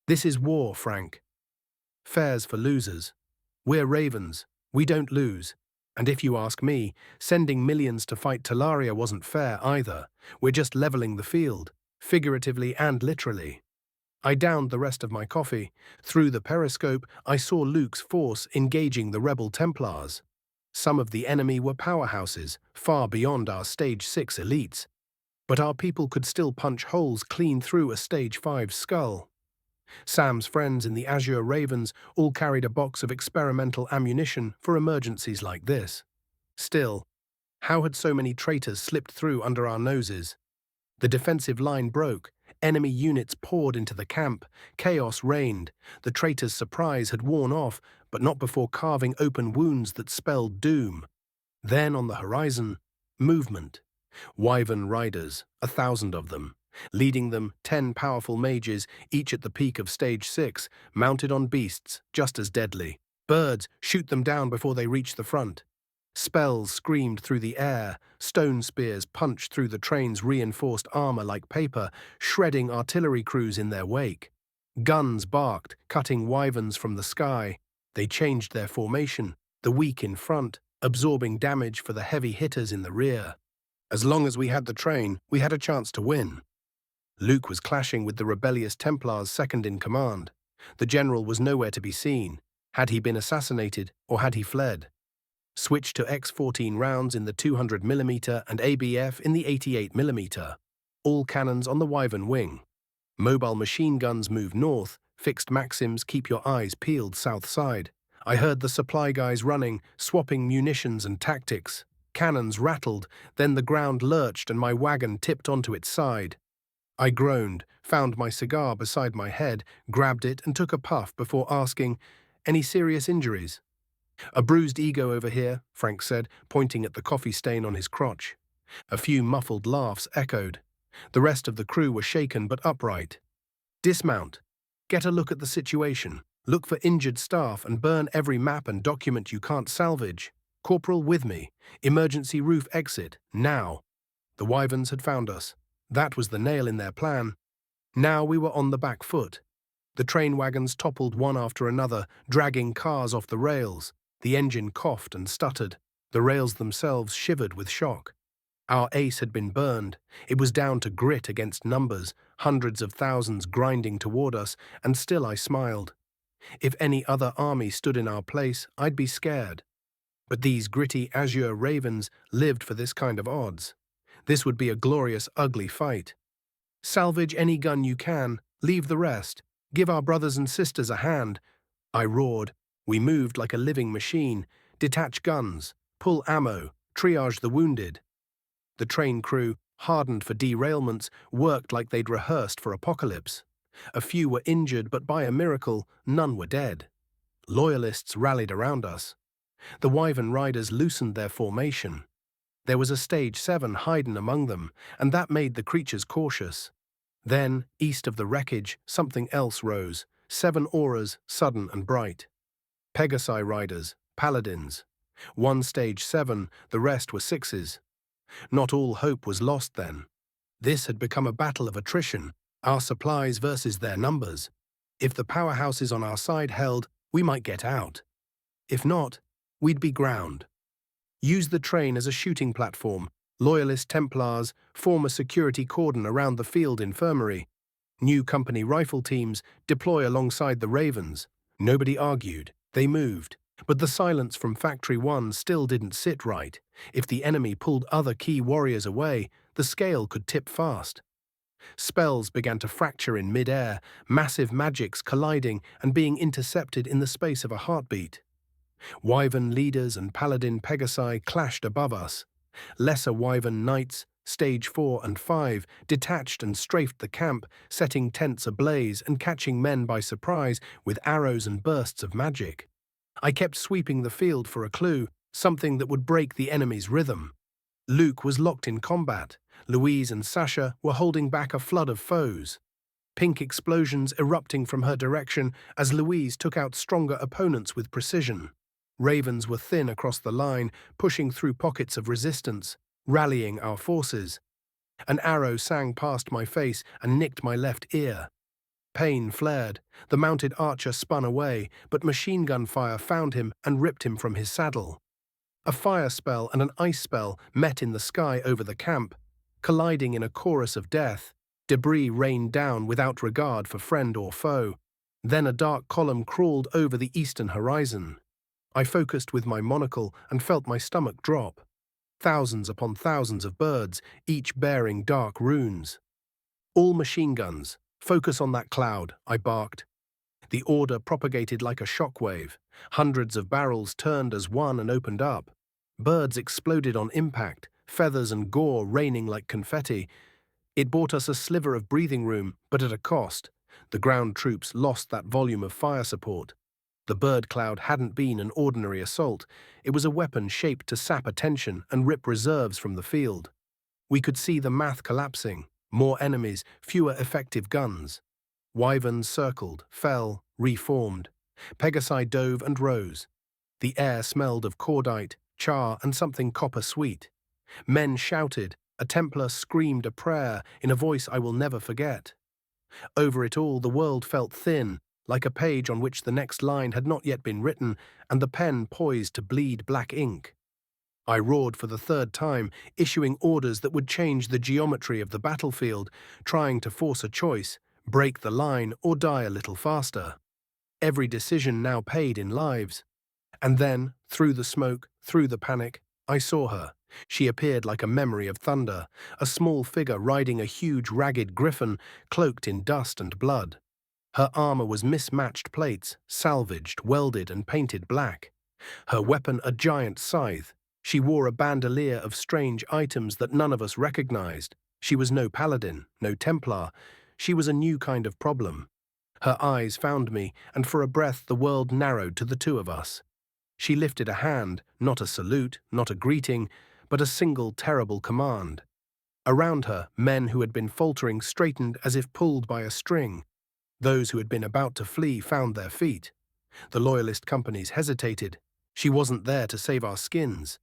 A: This is war, Frank. Fair's for losers. We're ravens. We don't lose. And if you ask me, sending millions to fight Talaria wasn't fair either. We're just leveling the field, figuratively and literally. I downed the rest of my coffee. Through the periscope, I saw Luke's force engaging the rebel Templars. Some of the enemy were powerhouses, far beyond our Stage 6 elites. But our people could still punch holes clean through a Stage 5 skull. Sam's friends in the Azure Ravens all carried a box of experimental ammunition for emergencies like this. Still, how had so many traitors slipped through under our noses? The defensive line broke, enemy units poured into the camp, chaos reigned, the traitors' surprise had worn off, but not before carving open wounds that spelled doom. Then on the horizon, movement. Wyvern riders, 1,000 of them. Leading them, 10 powerful mages, each at the peak of Stage 6, mounted on beasts, just as deadly. Birds, shoot them down before they reach the front. Spells screamed through the air, stone spears punched through the train's reinforced armor like paper, shredding artillery crews in their wake. Guns barked, cutting wyverns from the sky. They changed their formation, the weak in front, absorbing damage for the heavy hitters in the rear. As long as we had the train, we had a chance to win. Luke was clashing with the rebellious Templars second in command. The general was nowhere to be seen. Had he been assassinated, or had he fled? Switch to X-14 rounds in the 200mm and ABF in the 88mm. All cannons on the Wyvern wing. Mobile machine guns move north, fixed Maxims keep your eyes peeled south side. I heard the supply guys running, swapping munitions and tactics. Cannons rattled, then the ground lurched and my wagon tipped onto its side. I groaned, found my cigar beside my head, grabbed it and took a puff before asking, "Any serious injuries?" "A bruised ego over here," Frank said, pointing at the coffee stain on his crotch. A few muffled laughs echoed. The rest of the crew were shaken but upright. "Dismount. Get a look at the situation. Look for injured staff and burn every map and document you can't salvage. Corporal with me. Emergency roof exit, now." The Wyverns had found us. That was the nail in their plan. Now we were on the back foot. The train wagons toppled one after another, dragging cars off the rails. The engine coughed and stuttered. The rails themselves shivered with shock. Our ace had been burned. It was down to grit against numbers, hundreds of thousands grinding toward us, and still I smiled. If any other army stood in our place, I'd be scared. But these gritty Azure Ravens lived for this kind of odds. This would be a glorious, ugly fight. "Salvage any gun you can, leave the rest. Give our brothers and sisters a hand," I roared. We moved like a living machine. Detach guns, pull ammo, triage the wounded. The train crew, hardened for derailments, worked like they'd rehearsed for apocalypse. A few were injured, but by a miracle, none were dead. Loyalists rallied around us. The Wyvern riders loosened their formation. There was a Stage 7 hidden among them, and that made the creatures cautious. Then, east of the wreckage, something else rose, 7 auras, sudden and bright. Pegasi riders, paladins. One Stage 7, the rest were 6s. Not all hope was lost then. This had become a battle of attrition, our supplies versus their numbers. If the powerhouses on our side held, we might get out. If not, we'd be ground. Use the train as a shooting platform. Loyalist Templars form a security cordon around the field infirmary. New company rifle teams deploy alongside the Ravens. Nobody argued. They moved. But the silence from Factory 1 still didn't sit right. If the enemy pulled other key warriors away, the scale could tip fast. Spells began to fracture in mid-air, massive magics colliding and being intercepted in the space of a heartbeat. Wyvern leaders and paladin Pegasi clashed above us. Lesser Wyvern knights, Stage 4 and 5, detached and strafed the camp, setting tents ablaze and catching men by surprise with arrows and bursts of magic. I kept sweeping the field for a clue, something that would break the enemy's rhythm. Luke was locked in combat. Louise and Sasha were holding back a flood of foes. Pink explosions erupting from her direction as Louise took out stronger opponents with precision. Ravens were thin across the line, pushing through pockets of resistance. rallying our forces. An arrow sang past my face and nicked my left ear. Pain flared. The mounted archer spun away, but machine gun fire found him and ripped him from his saddle. A fire spell and an ice spell met in the sky over the camp, colliding in a chorus of death. Debris rained down without regard for friend or foe. Then a dark column crawled over the eastern horizon. I focused with my monocle and felt my stomach drop. Thousands upon thousands of birds, each bearing dark runes. All machine guns. Focus on that cloud, I barked. The order propagated like a shockwave. Hundreds of barrels turned as one and opened up. Birds exploded on impact, feathers and gore raining like confetti. It bought us a sliver of breathing room, but at a cost. The ground troops lost that volume of fire support. The bird cloud hadn't been an ordinary assault. It was a weapon shaped to sap attention and rip reserves from the field. We could see the math collapsing. More enemies, fewer effective guns. Wyverns circled, fell, reformed. Pegasi dove and rose. The air smelled of cordite, char, and something copper-sweet. Men shouted. A Templar screamed a prayer in a voice I will never forget. Over it all, the world felt thin, like a page on which the next line had not yet been written, and the pen poised to bleed black ink. I roared for the third time, issuing orders that would change the geometry of the battlefield, trying to force a choice, break the line or die a little faster. Every decision now paid in lives. And then, through the smoke, through the panic, I saw her. She appeared like a memory of thunder, a small figure riding a huge ragged griffin, cloaked in dust and blood. Her armor was mismatched plates, salvaged, welded, and painted black. Her weapon a giant scythe. She wore a bandolier of strange items that none of us recognized. She was no paladin, no Templar. She was a new kind of problem. Her eyes found me, and for a breath the world narrowed to the two of us. She lifted a hand, not a salute, not a greeting, but a single terrible command. Around her, men who had been faltering straightened as if pulled by a string. Those who had been about to flee found their feet. The loyalist companies hesitated. She wasn't there to save our skins.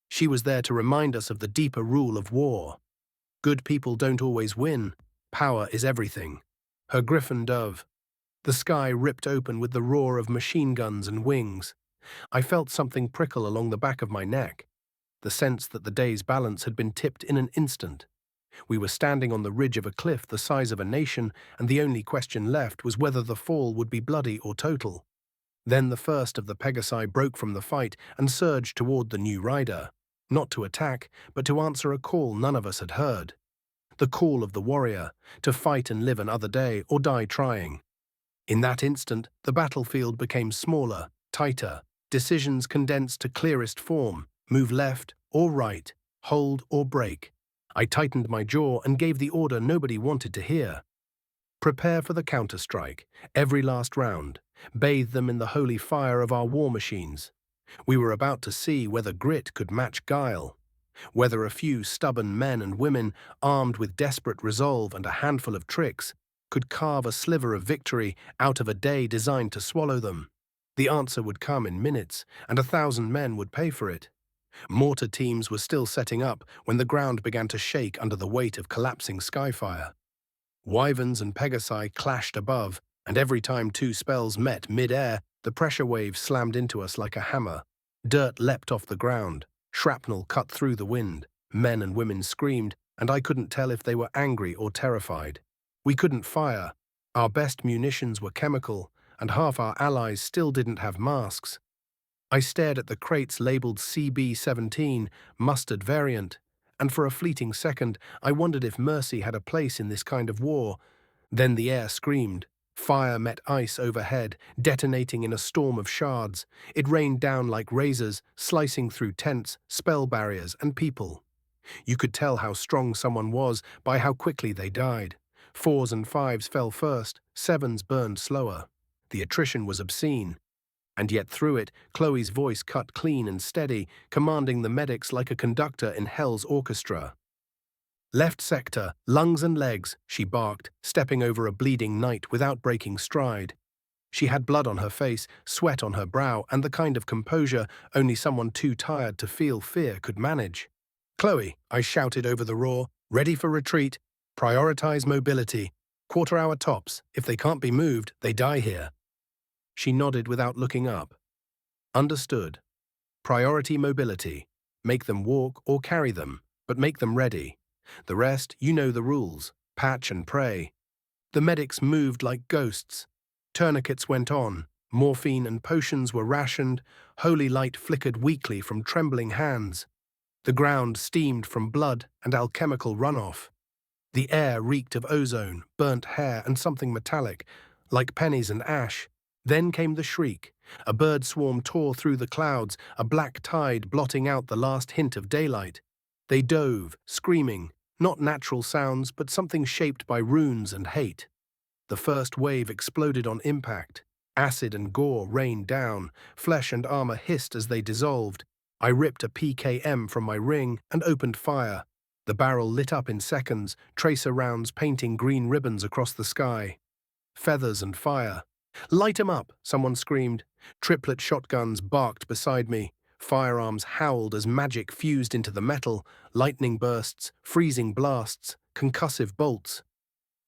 A: She was there to remind us of the deeper rule of war. Good people don't always win. Power is everything. Her griffin dove. The sky ripped open with the roar of machine guns and wings. I felt something prickle along the back of my neck, the sense that the day's balance had been tipped in an instant. We were standing on the ridge of a cliff the size of a nation, and the only question left was whether the fall would be bloody or total. Then the first of the Pegasi broke from the fight and surged toward the new rider, not to attack, but to answer a call none of us had heard. The call of the warrior, to fight and live another day or die trying. In that instant, the battlefield became smaller, tighter, decisions condensed to clearest form, move left or right, hold or break. I tightened my jaw and gave the order nobody wanted to hear. Prepare for the counterstrike, every last round. Bathe them in the holy fire of our war machines. We were about to see whether grit could match guile, whether a few stubborn men and women, armed with desperate resolve and a handful of tricks, could carve a sliver of victory out of a day designed to swallow them. The answer would come in minutes, and 1,000 men would pay for it. Mortar teams were still setting up when the ground began to shake under the weight of collapsing skyfire. Wyverns and Pegasi clashed above, and every time two spells met mid-air, the pressure wave slammed into us like a hammer. Dirt leapt off the ground. Shrapnel cut through the wind. Men and women screamed, and I couldn't tell if they were angry or terrified. We couldn't fire. Our best munitions were chemical, and half our allies still didn't have masks. I stared at the crates labeled CB-17, mustard variant, and for a fleeting second I wondered if mercy had a place in this kind of war. Then the air screamed. Fire met ice overhead, detonating in a storm of shards. It rained down like razors, slicing through tents, spell barriers, and people. You could tell how strong someone was by how quickly they died. 4s and 5s fell first, 7s burned slower. The attrition was obscene. And yet through it, Chloe's voice cut clean and steady, commanding the medics like a conductor in hell's orchestra. Left sector, lungs and legs, she barked, stepping over a bleeding knight without breaking stride. She had blood on her face, sweat on her brow, and the kind of composure only someone too tired to feel fear could manage. Chloe, I shouted over the roar, ready for retreat. Prioritize mobility. Quarter-hour tops. If they can't be moved, they die here. She nodded without looking up. Understood. Priority mobility. Make them walk or carry them, but make them ready. The rest, you know the rules. Patch and pray. The medics moved like ghosts. Tourniquets went on. Morphine and potions were rationed. Holy light flickered weakly from trembling hands. The ground steamed from blood and alchemical runoff. The air reeked of ozone, burnt hair, and something metallic, like pennies and ash. Then came the shriek. A bird swarm tore through the clouds, a black tide blotting out the last hint of daylight. They dove, screaming, not natural sounds, but something shaped by runes and hate. The first wave exploded on impact. Acid and gore rained down. Flesh and armor hissed as they dissolved. I ripped a PKM from my ring and opened fire. The barrel lit up in seconds, tracer rounds painting green ribbons across the sky. Feathers and fire. "Light 'em up," someone screamed. Triplet shotguns barked beside me. Firearms howled as magic fused into the metal, lightning bursts, freezing blasts, concussive bolts.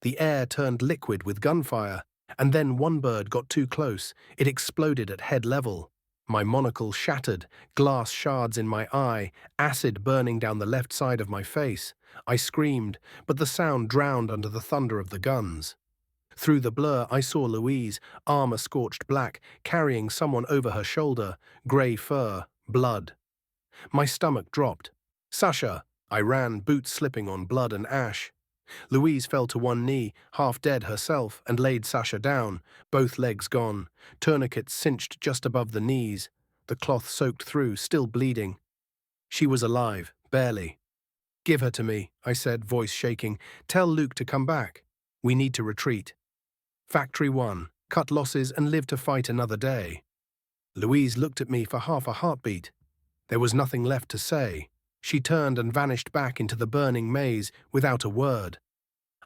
A: The air turned liquid with gunfire, and then one bird got too close. It exploded at head level. My monocle shattered, glass shards in my eye, acid burning down the left side of my face. I screamed, but the sound drowned under the thunder of the guns. Through the blur, I saw Louise, armor scorched black, carrying someone over her shoulder, grey fur, blood. My stomach dropped. "Sasha!" I ran, boots slipping on blood and ash. Louise fell to one knee, half dead herself, and laid Sasha down, both legs gone, tourniquets cinched just above the knees, the cloth soaked through, still bleeding. She was alive, barely. "Give her to me," I said, voice shaking. "Tell Luke to come back. We need to retreat. Factory 1, cut losses and live to fight another day." Louise looked at me for half a heartbeat. There was nothing left to say. She turned and vanished back into the burning maze without a word.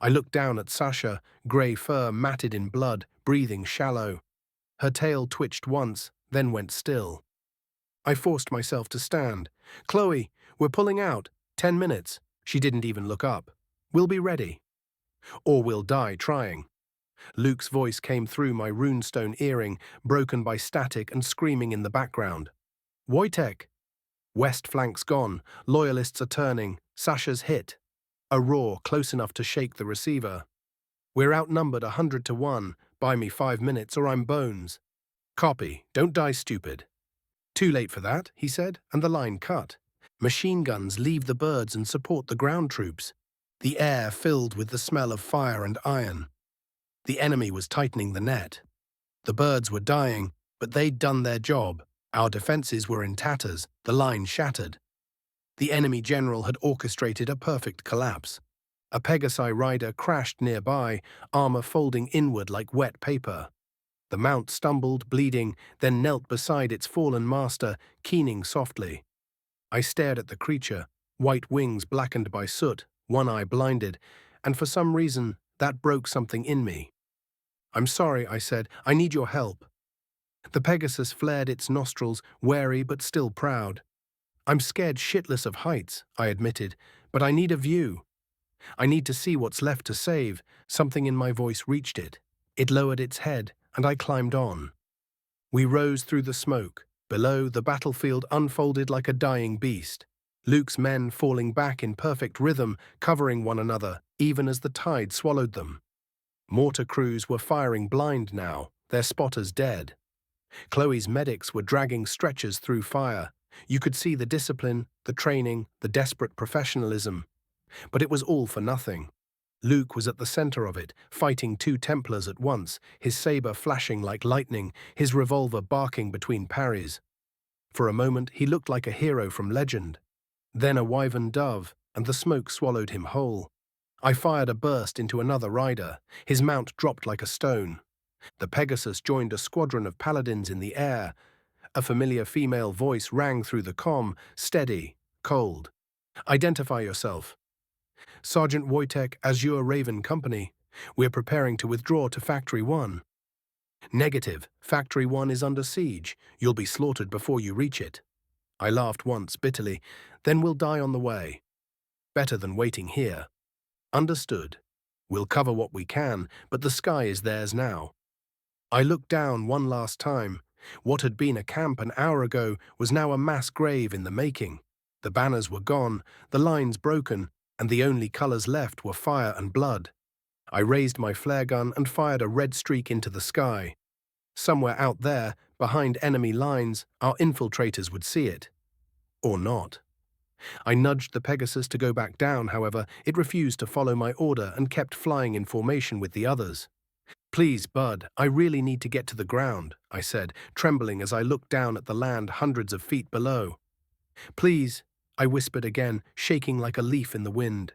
A: I looked down at Sasha, grey fur matted in blood, breathing shallow. Her tail twitched once, then went still. I forced myself to stand. "Chloe, we're pulling out. 10 minutes. She didn't even look up. "We'll be ready. Or we'll die trying." Luke's voice came through my runestone earring, broken by static and screaming in the background. "Wojtek! West flank's gone. Loyalists are turning. Sasha's hit." A roar close enough to shake the receiver. "We're outnumbered 100 to 1. Buy me 5 minutes or I'm bones." "Copy. Don't die stupid." "Too late for that," he said, and the line cut. Machine guns leave the birds and support the ground troops. The air filled with the smell of fire and iron. The enemy was tightening the net. The birds were dying, but they'd done their job. Our defenses were in tatters, the line shattered. The enemy general had orchestrated a perfect collapse. A Pegasi rider crashed nearby, armor folding inward like wet paper. The mount stumbled, bleeding, then knelt beside its fallen master, keening softly. I stared at the creature, white wings blackened by soot, one eye blinded, and for some reason, that broke something in me. "I'm sorry," I said. "I need your help." The Pegasus flared its nostrils, wary but still proud. "I'm scared shitless of heights," I admitted, "but I need a view. I need to see what's left to save." Something in my voice reached it. It lowered its head, and I climbed on. We rose through the smoke. Below, the battlefield unfolded like a dying beast. Luke's men falling back in perfect rhythm, covering one another, even as the tide swallowed them. Mortar crews were firing blind now, their spotters dead. Chloe's medics were dragging stretchers through fire. You could see the discipline, the training, the desperate professionalism. But it was all for nothing. Luke was at the center of it, fighting 2 Templars at once, his saber flashing like lightning, his revolver barking between parries. For a moment, he looked like a hero from legend. Then a wyvern dove, and the smoke swallowed him whole. I fired a burst into another rider. His mount dropped like a stone. The Pegasus joined a squadron of paladins in the air. A familiar female voice rang through the comm, steady, cold. "Identify yourself." "Sergeant Wojtek, Azure Raven Company. We're preparing to withdraw to Factory 1. "Negative. Factory 1 is under siege. You'll be slaughtered before you reach it." I laughed once, bitterly. Then we'll die on the way. Better than waiting here. Understood. We'll cover what we can, but the sky is theirs now. I looked down one last time. What had been a camp an hour ago was now a mass grave in the making. The banners were gone, the lines broken, and the only colors left were fire and blood. I raised my flare gun and fired a red streak into the sky. Somewhere out there, behind enemy lines, our infiltrators would see it. Or not. I nudged the Pegasus to go back down, however, it refused to follow my order and kept flying in formation with the others. "Please, Bud, I really need to get to the ground," I said, trembling as I looked down at the land hundreds of feet below. "Please," I whispered again, shaking like a leaf in the wind.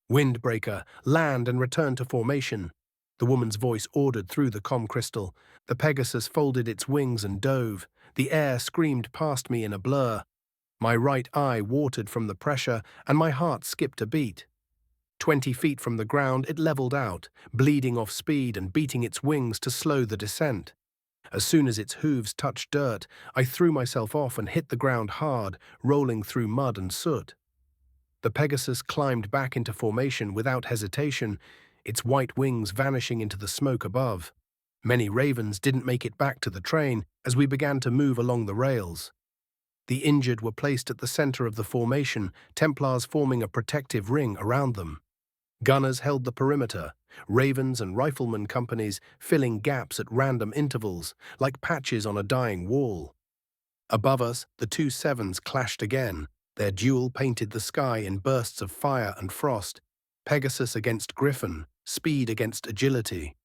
A: "Windbreaker, land and return to formation," the woman's voice ordered through the comm crystal. The Pegasus folded its wings and dove. The air screamed past me in a blur. My right eye watered from the pressure, and my heart skipped a beat. 20 feet from the ground, it leveled out, bleeding off speed and beating its wings to slow the descent. As soon as its hooves touched dirt, I threw myself off and hit the ground hard, rolling through mud and soot. The Pegasus climbed back into formation without hesitation, its white wings vanishing into the smoke above. Many ravens didn't make it back to the train as we began to move along the rails. The injured were placed at the center of the formation, Templars forming a protective ring around them. Gunners held the perimeter, ravens and rifleman companies filling gaps at random intervals, like patches on a dying wall. Above us, the two sevens clashed again. Their duel painted the sky in bursts of fire and frost, Pegasus against Griffin, speed against agility.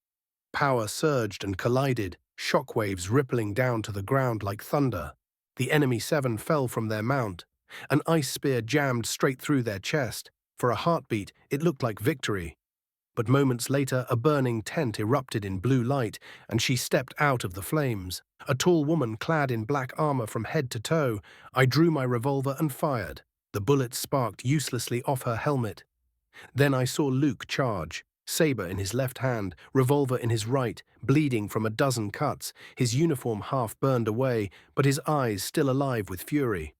A: Power surged and collided, shockwaves rippling down to the ground like thunder. The enemy seven fell from their mount. An ice spear jammed straight through their chest. For a heartbeat, it looked like victory. But moments later, a burning tent erupted in blue light, and she stepped out of the flames. A tall woman clad in black armor from head to toe. I drew my revolver and fired. The bullets sparked uselessly off her helmet. Then I saw Luke charge, saber in his left hand, revolver in his right, bleeding from a dozen cuts, his uniform half burned away, but his eyes still alive with fury.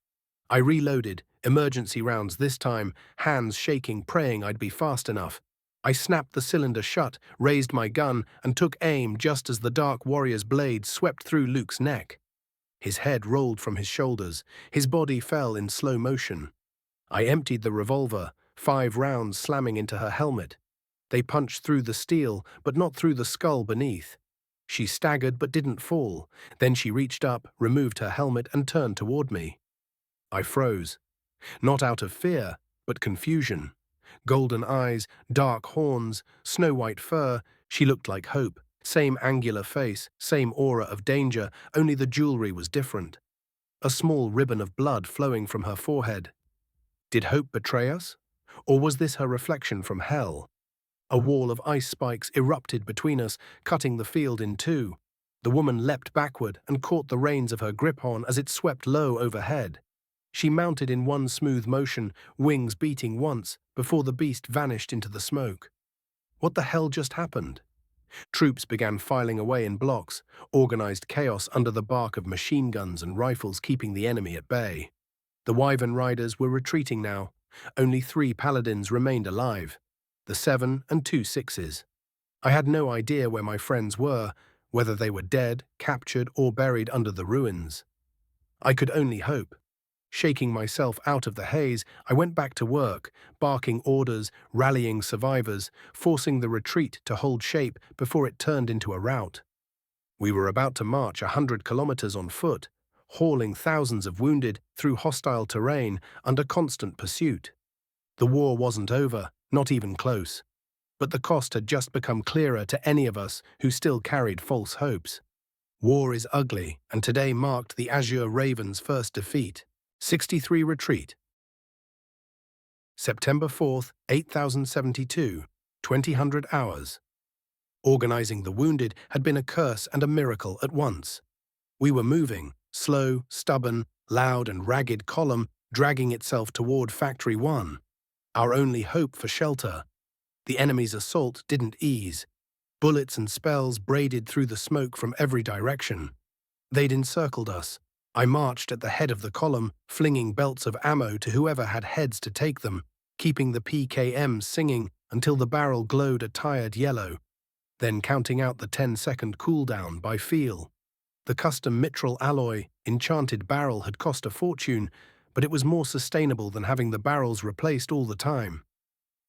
A: I reloaded, emergency rounds this time, hands shaking, praying I'd be fast enough. I snapped the cylinder shut, raised my gun, and took aim just as the Dark Warrior's blade swept through Luke's neck. His head rolled from his shoulders, his body fell in slow motion. I emptied the revolver, 5 rounds slamming into her helmet. They punched through the steel, but not through the skull beneath. She staggered but didn't fall. Then she reached up, removed her helmet, and turned toward me. I froze. Not out of fear, but confusion. Golden eyes, dark horns, snow-white fur, she looked like Hope. Same angular face, same aura of danger, only the jewelry was different. A small ribbon of blood flowing from her forehead. Did Hope betray us? Or was this her reflection from hell? A wall of ice spikes erupted between us, cutting the field in two. The woman leapt backward and caught the reins of her grip-on as it swept low overhead. She mounted in one smooth motion, wings beating once, before the beast vanished into the smoke. What the hell just happened? Troops began filing away in blocks, organized chaos under the bark of machine guns and rifles keeping the enemy at bay. The Wyvern riders were retreating now. Only 3 paladins remained alive, the 7 and 2 6s. I had no idea where my friends were, whether they were dead, captured, or buried under the ruins. I could only hope. Shaking myself out of the haze, I went back to work, barking orders, rallying survivors, forcing the retreat to hold shape before it turned into a rout. We were about to march 100 kilometers on foot, hauling thousands of wounded through hostile terrain under constant pursuit. The war wasn't over, not even close. But the cost had just become clearer to any of us who still carried false hopes. War is ugly, and today marked the Azure Ravens' first defeat. 63 retreat. September 4th, 8072, 2000 hours. Organizing the wounded had been a curse and a miracle at once. We were moving, slow, stubborn, loud and ragged column dragging itself toward Factory 1. Our only hope for shelter. The enemy's assault didn't ease. Bullets and spells braided through the smoke from every direction. They'd encircled us, I marched at the head of the column, flinging belts of ammo to whoever had heads to take them, keeping the PKMs singing until the barrel glowed a tired yellow, then counting out the 10-second cooldown by feel. The custom mitral alloy, enchanted barrel had cost a fortune, but it was more sustainable than having the barrels replaced all the time.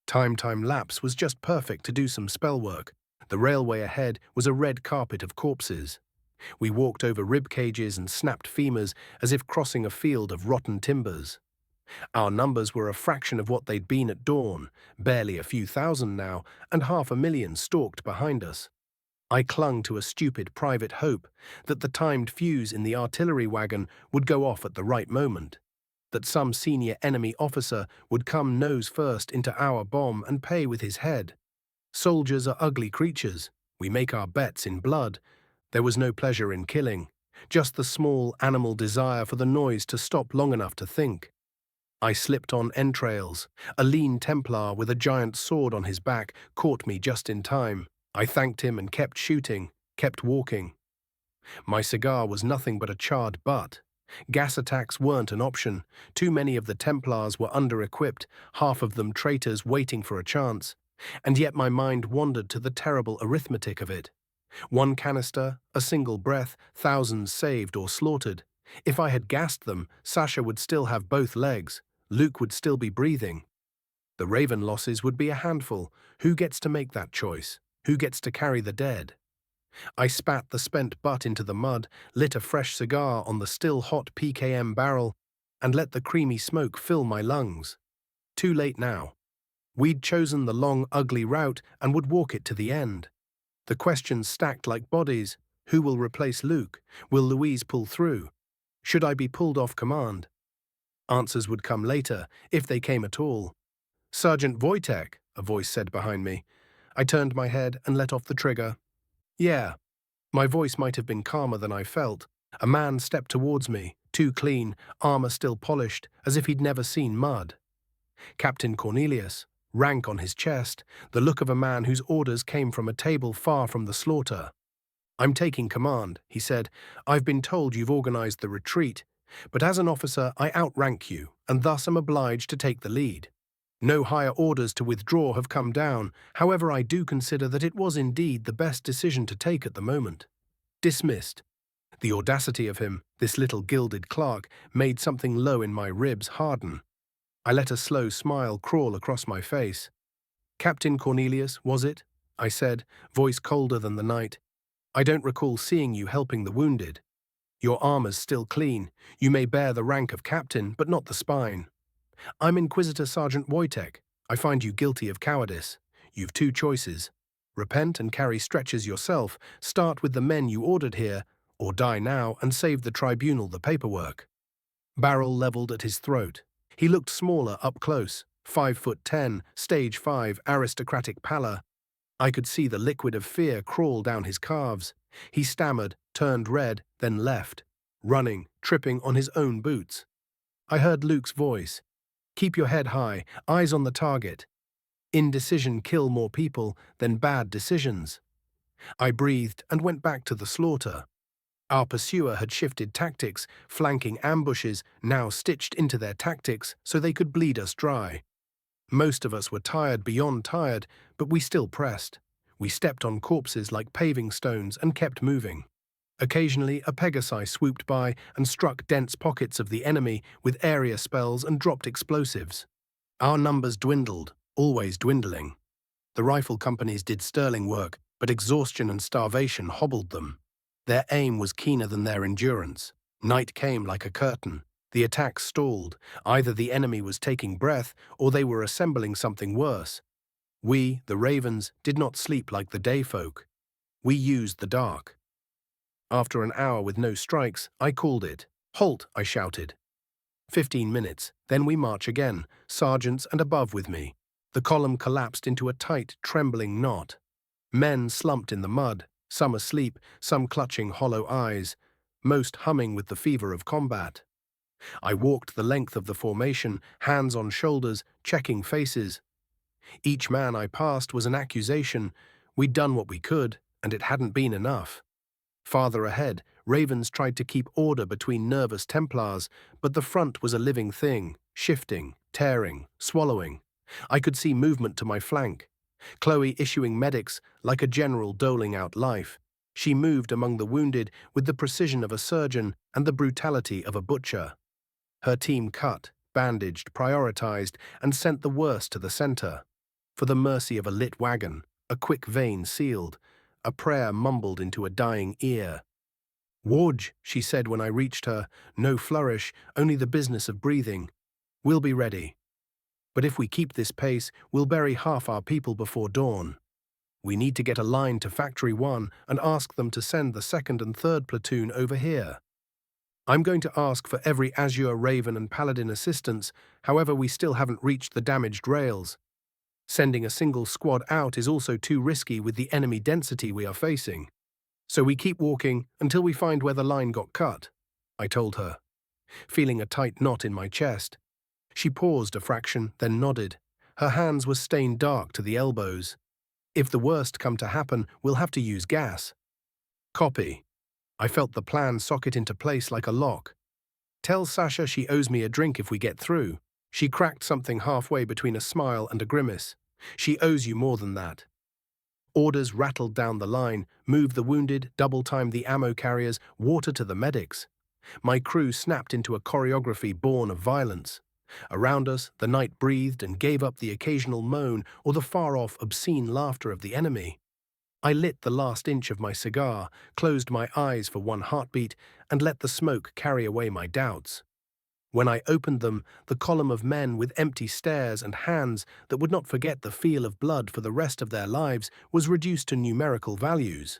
A: Time lapse was just perfect to do some spell work. The railway ahead was a red carpet of corpses. We walked over rib cages and snapped femurs as if crossing a field of rotten timbers. Our numbers were a fraction of what they'd been at dawn, barely a few thousand now, and 500,000 stalked behind us. I clung to a stupid private hope that the timed fuse in the artillery wagon would go off at the right moment, that some senior enemy officer would come nose first into our bomb and pay with his head. Soldiers are ugly creatures. We make our bets in blood. There was no pleasure in killing, just the small animal desire for the noise to stop long enough to think. I slipped on entrails. A lean Templar with a giant sword on his back caught me just in time. I thanked him and kept shooting, kept walking. My cigar was nothing but a charred butt. Gas attacks weren't an option. Too many of the Templars were under-equipped, half of them traitors waiting for a chance. And yet my mind wandered to the terrible arithmetic of it. One canister, a single breath, thousands saved or slaughtered. If I had gassed them, Sasha would still have both legs. Luke would still be breathing. The Raven losses would be a handful. Who gets to make that choice? Who gets to carry the dead? I spat the spent butt into the mud, lit a fresh cigar on the still-hot PKM barrel, and let the creamy smoke fill my lungs. Too late now. We'd chosen the long, ugly route and would walk it to the end. The questions stacked like bodies. Who will replace Luke? Will Louise pull through? Should I be pulled off command? Answers would come later, if they came at all. "Sergeant Wojtek," a voice said behind me. I turned my head and let off the trigger. Yeah. My voice might have been calmer than I felt. A man stepped towards me, too clean, armor still polished, as if he'd never seen mud. Captain Cornelius, rank on his chest, the look of a man whose orders came from a table far from the slaughter. "I'm taking command," he said. "I've been told you've organized the retreat, but as an officer I outrank you, and thus am obliged to take the lead. No higher orders to withdraw have come down, however I do consider that it was indeed the best decision to take at the moment." Dismissed. The audacity of him, this little gilded clerk, made something low in my ribs harden. I let a slow smile crawl across my face. "Captain Cornelius, was it?" I said, voice colder than the night. "I don't recall seeing you helping the wounded. Your armor's still clean. You may bear the rank of captain, but not the spine. I'm Inquisitor Sergeant Wojtek. I find you guilty of cowardice. You've two choices. Repent and carry stretchers yourself, start with the men you ordered here, or die now and save the tribunal the paperwork." Barrel leveled at his throat. He looked smaller up close, 5'10", stage 5, aristocratic pallor. I could see the liquid of fear crawl down his calves. He stammered, turned red, then left, running, tripping on his own boots. I heard Luke's voice. "Keep your head high, eyes on the target. Indecision kill more people than bad decisions." I breathed and went back to the slaughter. Our pursuer had shifted tactics, flanking ambushes, now stitched into their tactics so they could bleed us dry. Most of us were tired beyond tired, but we still pressed. We stepped on corpses like paving stones and kept moving. Occasionally, a Pegasi swooped by and struck dense pockets of the enemy with area spells and dropped explosives. Our numbers dwindled, always dwindling. The rifle companies did sterling work, but exhaustion and starvation hobbled them. Their aim was keener than their endurance. Night came like a curtain. The attacks stalled. Either the enemy was taking breath, or they were assembling something worse. We, the Ravens, did not sleep like the day folk. We used the dark. After an hour with no strikes, I called it. "Halt," I shouted. 15 minutes, then we march again, sergeants and above with me. The column collapsed into a tight, trembling knot. Men slumped in the mud, some asleep, some clutching hollow eyes, most humming with the fever of combat. I walked the length of the formation, hands on shoulders, checking faces. Each man I passed was an accusation. We'd done what we could, and it hadn't been enough. Farther ahead, ravens tried to keep order between nervous Templars, but the front was a living thing, shifting, tearing, swallowing. I could see movement to my flank. Chloe issuing medics like a general doling out life. She moved among the wounded with the precision of a surgeon and the brutality of a butcher. Her team cut, bandaged, prioritized, and sent the worst to the center. For the mercy of a lit wagon, a quick vein sealed, a prayer mumbled into a dying ear. "Woj," she said when I reached her, no flourish, only the business of breathing. "We'll be ready. But if we keep this pace, we'll bury half our people before dawn. We need to get a line to Factory 1 and ask them to send the 2nd and 3rd platoon over here. I'm going to ask for every Azure, Raven and Paladin assistance, however we still haven't reached the damaged rails. Sending a single squad out is also too risky with the enemy density we are facing. So we keep walking until we find where the line got cut," I told her, feeling a tight knot in my chest. She paused a fraction, then nodded. Her hands were stained dark to the elbows. "If the worst come to happen, we'll have to use gas." "Copy." I felt the plan socket into place like a lock. "Tell Sasha she owes me a drink if we get through." She cracked something halfway between a smile and a grimace. "She owes you more than that." Orders rattled down the line: move the wounded, double-time the ammo carriers, water to the medics. My crew snapped into a choreography born of violence. Around us, the night breathed and gave up the occasional moan or the far-off, obscene laughter of the enemy. I lit the last inch of my cigar, closed my eyes for one heartbeat, and let the smoke carry away my doubts. When I opened them, the column of men with empty stares and hands that would not forget the feel of blood for the rest of their lives was reduced to numerical values.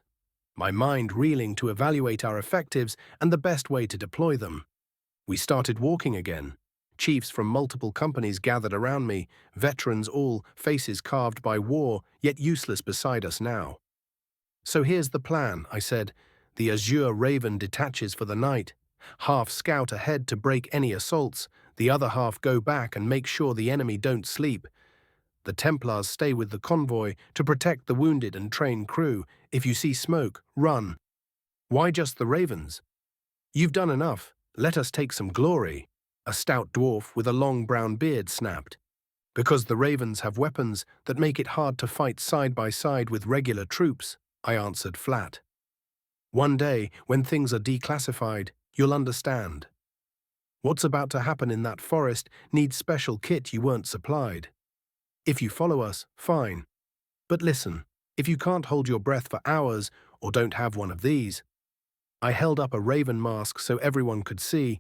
A: My mind reeling to evaluate our effectives and the best way to deploy them. We started walking again. Chiefs from multiple companies gathered around me, veterans all, faces carved by war, yet useless beside us now. "So here's the plan," I said. "The Azure Raven detaches for the night. Half scout ahead to break any assaults, the other half go back and make sure the enemy don't sleep. The Templars stay with the convoy to protect the wounded and train crew. If you see smoke, run." "Why just the Ravens?" "You've done enough. Let us take some glory," a stout dwarf with a long brown beard snapped. "Because the Ravens have weapons that make it hard to fight side by side with regular troops," I answered flat. "One day, when things are declassified, you'll understand. What's about to happen in that forest needs special kit you weren't supplied. If you follow us, fine. But listen, if you can't hold your breath for hours or don't have one of these," I held up a raven mask so everyone could see,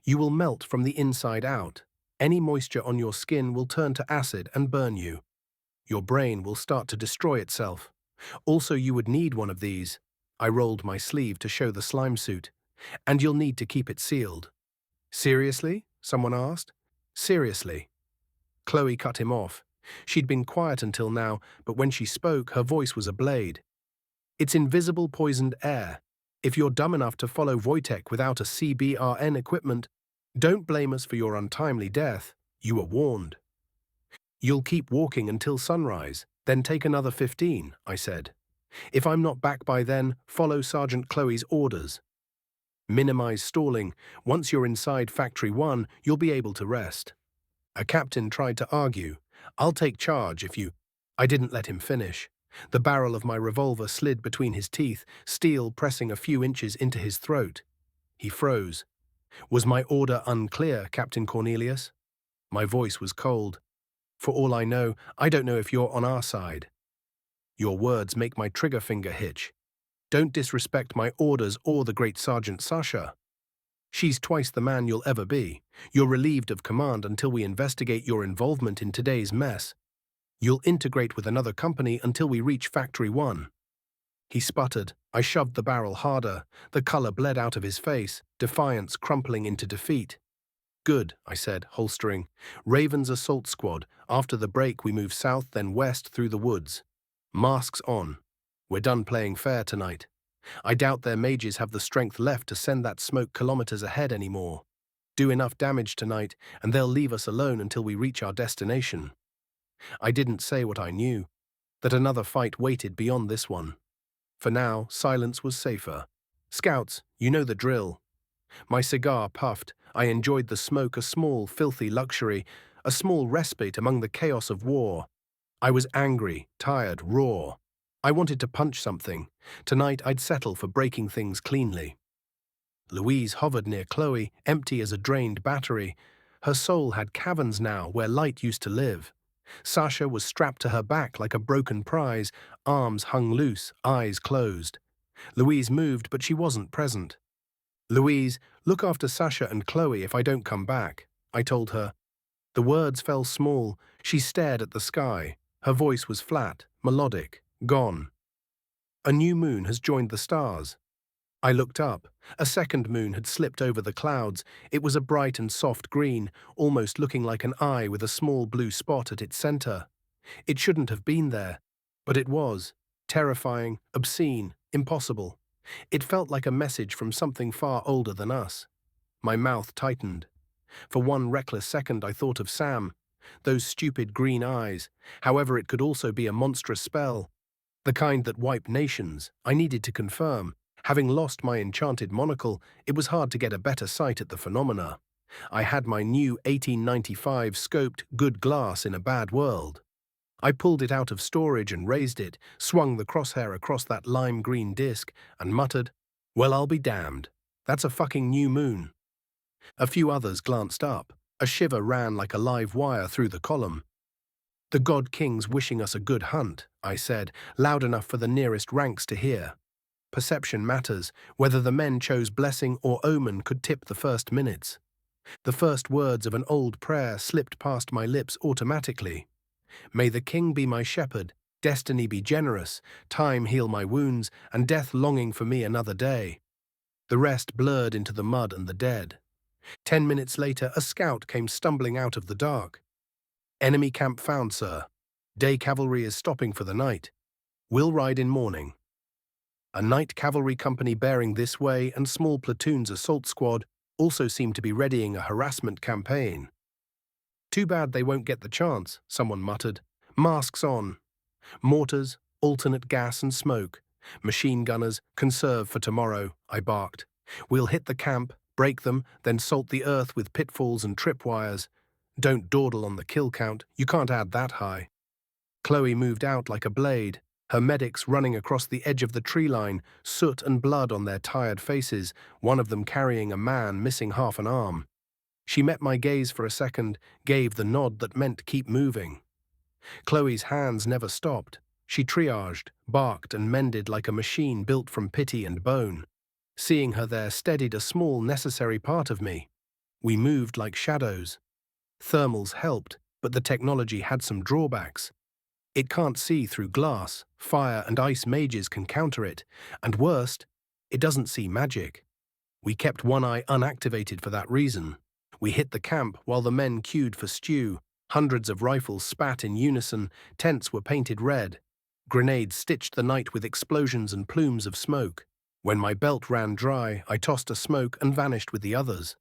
A: "you will melt from the inside out. Any moisture on your skin will turn to acid and burn you. Your brain will start to destroy itself. Also, you would need one of these." I rolled my sleeve to show the slime suit. "And you'll need to keep it sealed." "Seriously?" someone asked. "Seriously." Chloe cut him off. She'd been quiet until now, but when she spoke, her voice was a blade. "It's invisible poisoned air. If you're dumb enough to follow Wojtek without a CBRN equipment, don't blame us for your untimely death. You were warned." "You'll keep walking until sunrise, then take another 15, I said. "If I'm not back by then, follow Sergeant Chloe's orders. Minimize stalling. Once you're inside Factory 1, you'll be able to rest." A captain tried to argue. "I'll take charge if you—" I didn't let him finish. The barrel of my revolver slid between his teeth, steel pressing a few inches into his throat. He froze. "Was my order unclear, Captain Cornelius?" My voice was cold. "For all I know, I don't know if you're on our side." "Your words make my trigger finger hitch. Don't disrespect my orders or the great Sergeant Sasha. She's twice the man you'll ever be. You're relieved of command until we investigate your involvement in today's mess. You'll integrate with another company until we reach Factory 1. He sputtered. I shoved the barrel harder. The color bled out of his face, defiance crumpling into defeat. "Good," I said, holstering. "Raven's assault squad. After the break, we move south, then west through the woods. Masks on. We're done playing fair tonight. I doubt their mages have the strength left to send that smoke kilometers ahead anymore. Do enough damage tonight, and they'll leave us alone until we reach our destination." I didn't say what I knew, that another fight waited beyond this one. For now, silence was safer. Scouts, you know the drill. My cigar puffed. I enjoyed the smoke, a small, filthy luxury, a small respite among the chaos of war. I was angry, tired, raw. I wanted to punch something. Tonight I'd settle for breaking things cleanly. Louise hovered near Chloe, empty as a drained battery. Her soul had caverns now where light used to live. Sasha was strapped to her back like a broken prize, arms hung loose, eyes closed. Louise moved, but she wasn't present. "Louise, look after Sasha and Chloe if I don't come back," I told her. The words fell small. She stared at the sky. Her voice was flat, melodic, gone. "A new moon has joined the stars." I looked up. A second moon had slipped over the clouds. It was a bright and soft green, almost looking like an eye with a small blue spot at its center. It shouldn't have been there, but it was. Terrifying, obscene, impossible. It felt like a message from something far older than us. My mouth tightened. For one reckless second I thought of Sam. Those stupid green eyes. However, it could also be a monstrous spell. The kind that wiped nations. I needed to confirm. Having lost my enchanted monocle, it was hard to get a better sight at the phenomena. I had my new 1895 scoped good glass in a bad world. I pulled it out of storage and raised it, swung the crosshair across that lime green disc, and muttered, "Well, I'll be damned. That's a fucking new moon." A few others glanced up. A shiver ran like a live wire through the column. "The God King's wishing us a good hunt," I said, loud enough for the nearest ranks to hear. Perception matters. Whether the men chose blessing or omen could tip the first minutes. The first words of an old prayer slipped past my lips automatically. "May the king be my shepherd, destiny be generous, time heal my wounds, and death longing for me another day." The rest blurred into the mud and the dead. 10 minutes later, a scout came stumbling out of the dark. "Enemy camp found, sir. Day cavalry is stopping for the night. We'll ride in morning." A night cavalry company bearing this way and small platoons assault squad also seemed to be readying a harassment campaign. "Too bad they won't get the chance," someone muttered. "Masks on." "Mortars, alternate gas and smoke. Machine gunners, conserve for tomorrow," I barked. "We'll hit the camp, break them, then salt the earth with pitfalls and tripwires. Don't dawdle on the kill count, you can't add that high." Chloe moved out like a blade, her medics running across the edge of the tree line, soot and blood on their tired faces, one of them carrying a man missing half an arm. She met my gaze for a second, gave the nod that meant keep moving. Chloe's hands never stopped. She triaged, barked and mended like a machine built from pity and bone. Seeing her there steadied a small, necessary part of me. We moved like shadows. Thermals helped, but the technology had some drawbacks. It can't see through glass, fire and ice mages can counter it, and worst, it doesn't see magic. We kept one eye unactivated for that reason. We hit the camp while the men queued for stew. Hundreds of rifles spat in unison, tents were painted red. Grenades stitched the night with explosions and plumes of smoke. When my belt ran dry, I tossed a smoke and vanished with the others.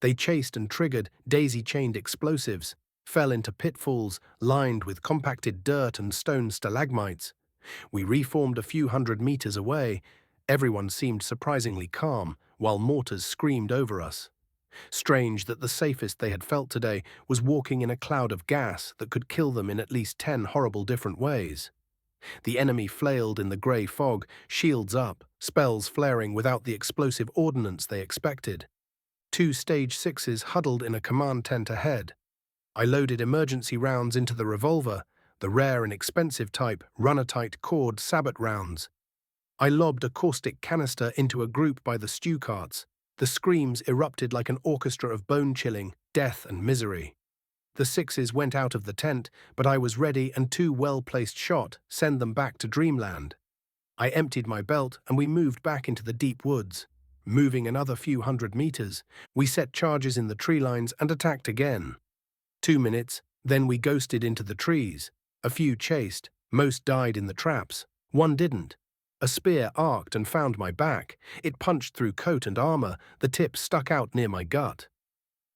A: They chased and triggered daisy-chained explosives, fell into pitfalls lined with compacted dirt and stone stalagmites. We reformed a few hundred meters away. Everyone seemed surprisingly calm, while mortars screamed over us. Strange that the safest they had felt today was walking in a cloud of gas that could kill them in at least 10 horrible different ways. The enemy flailed in the grey fog, shields up, spells flaring without the explosive ordnance they expected. 2 Stage 6s huddled in a command tent ahead. I loaded emergency rounds into the revolver, the rare and expensive type runner-tight cord sabot rounds. I lobbed a caustic canister into a group by the stew carts. The screams erupted like an orchestra of bone-chilling death and misery. The 6s went out of the tent, but I was ready, and 2 well-placed shot send them back to dreamland. I emptied my belt and we moved back into the deep woods. Moving another few hundred meters, we set charges in the tree lines and attacked again. 2 minutes, then we ghosted into the trees. A few chased, most died in the traps. One didn't. A spear arced and found my back. It punched through coat and armor, the tip stuck out near my gut.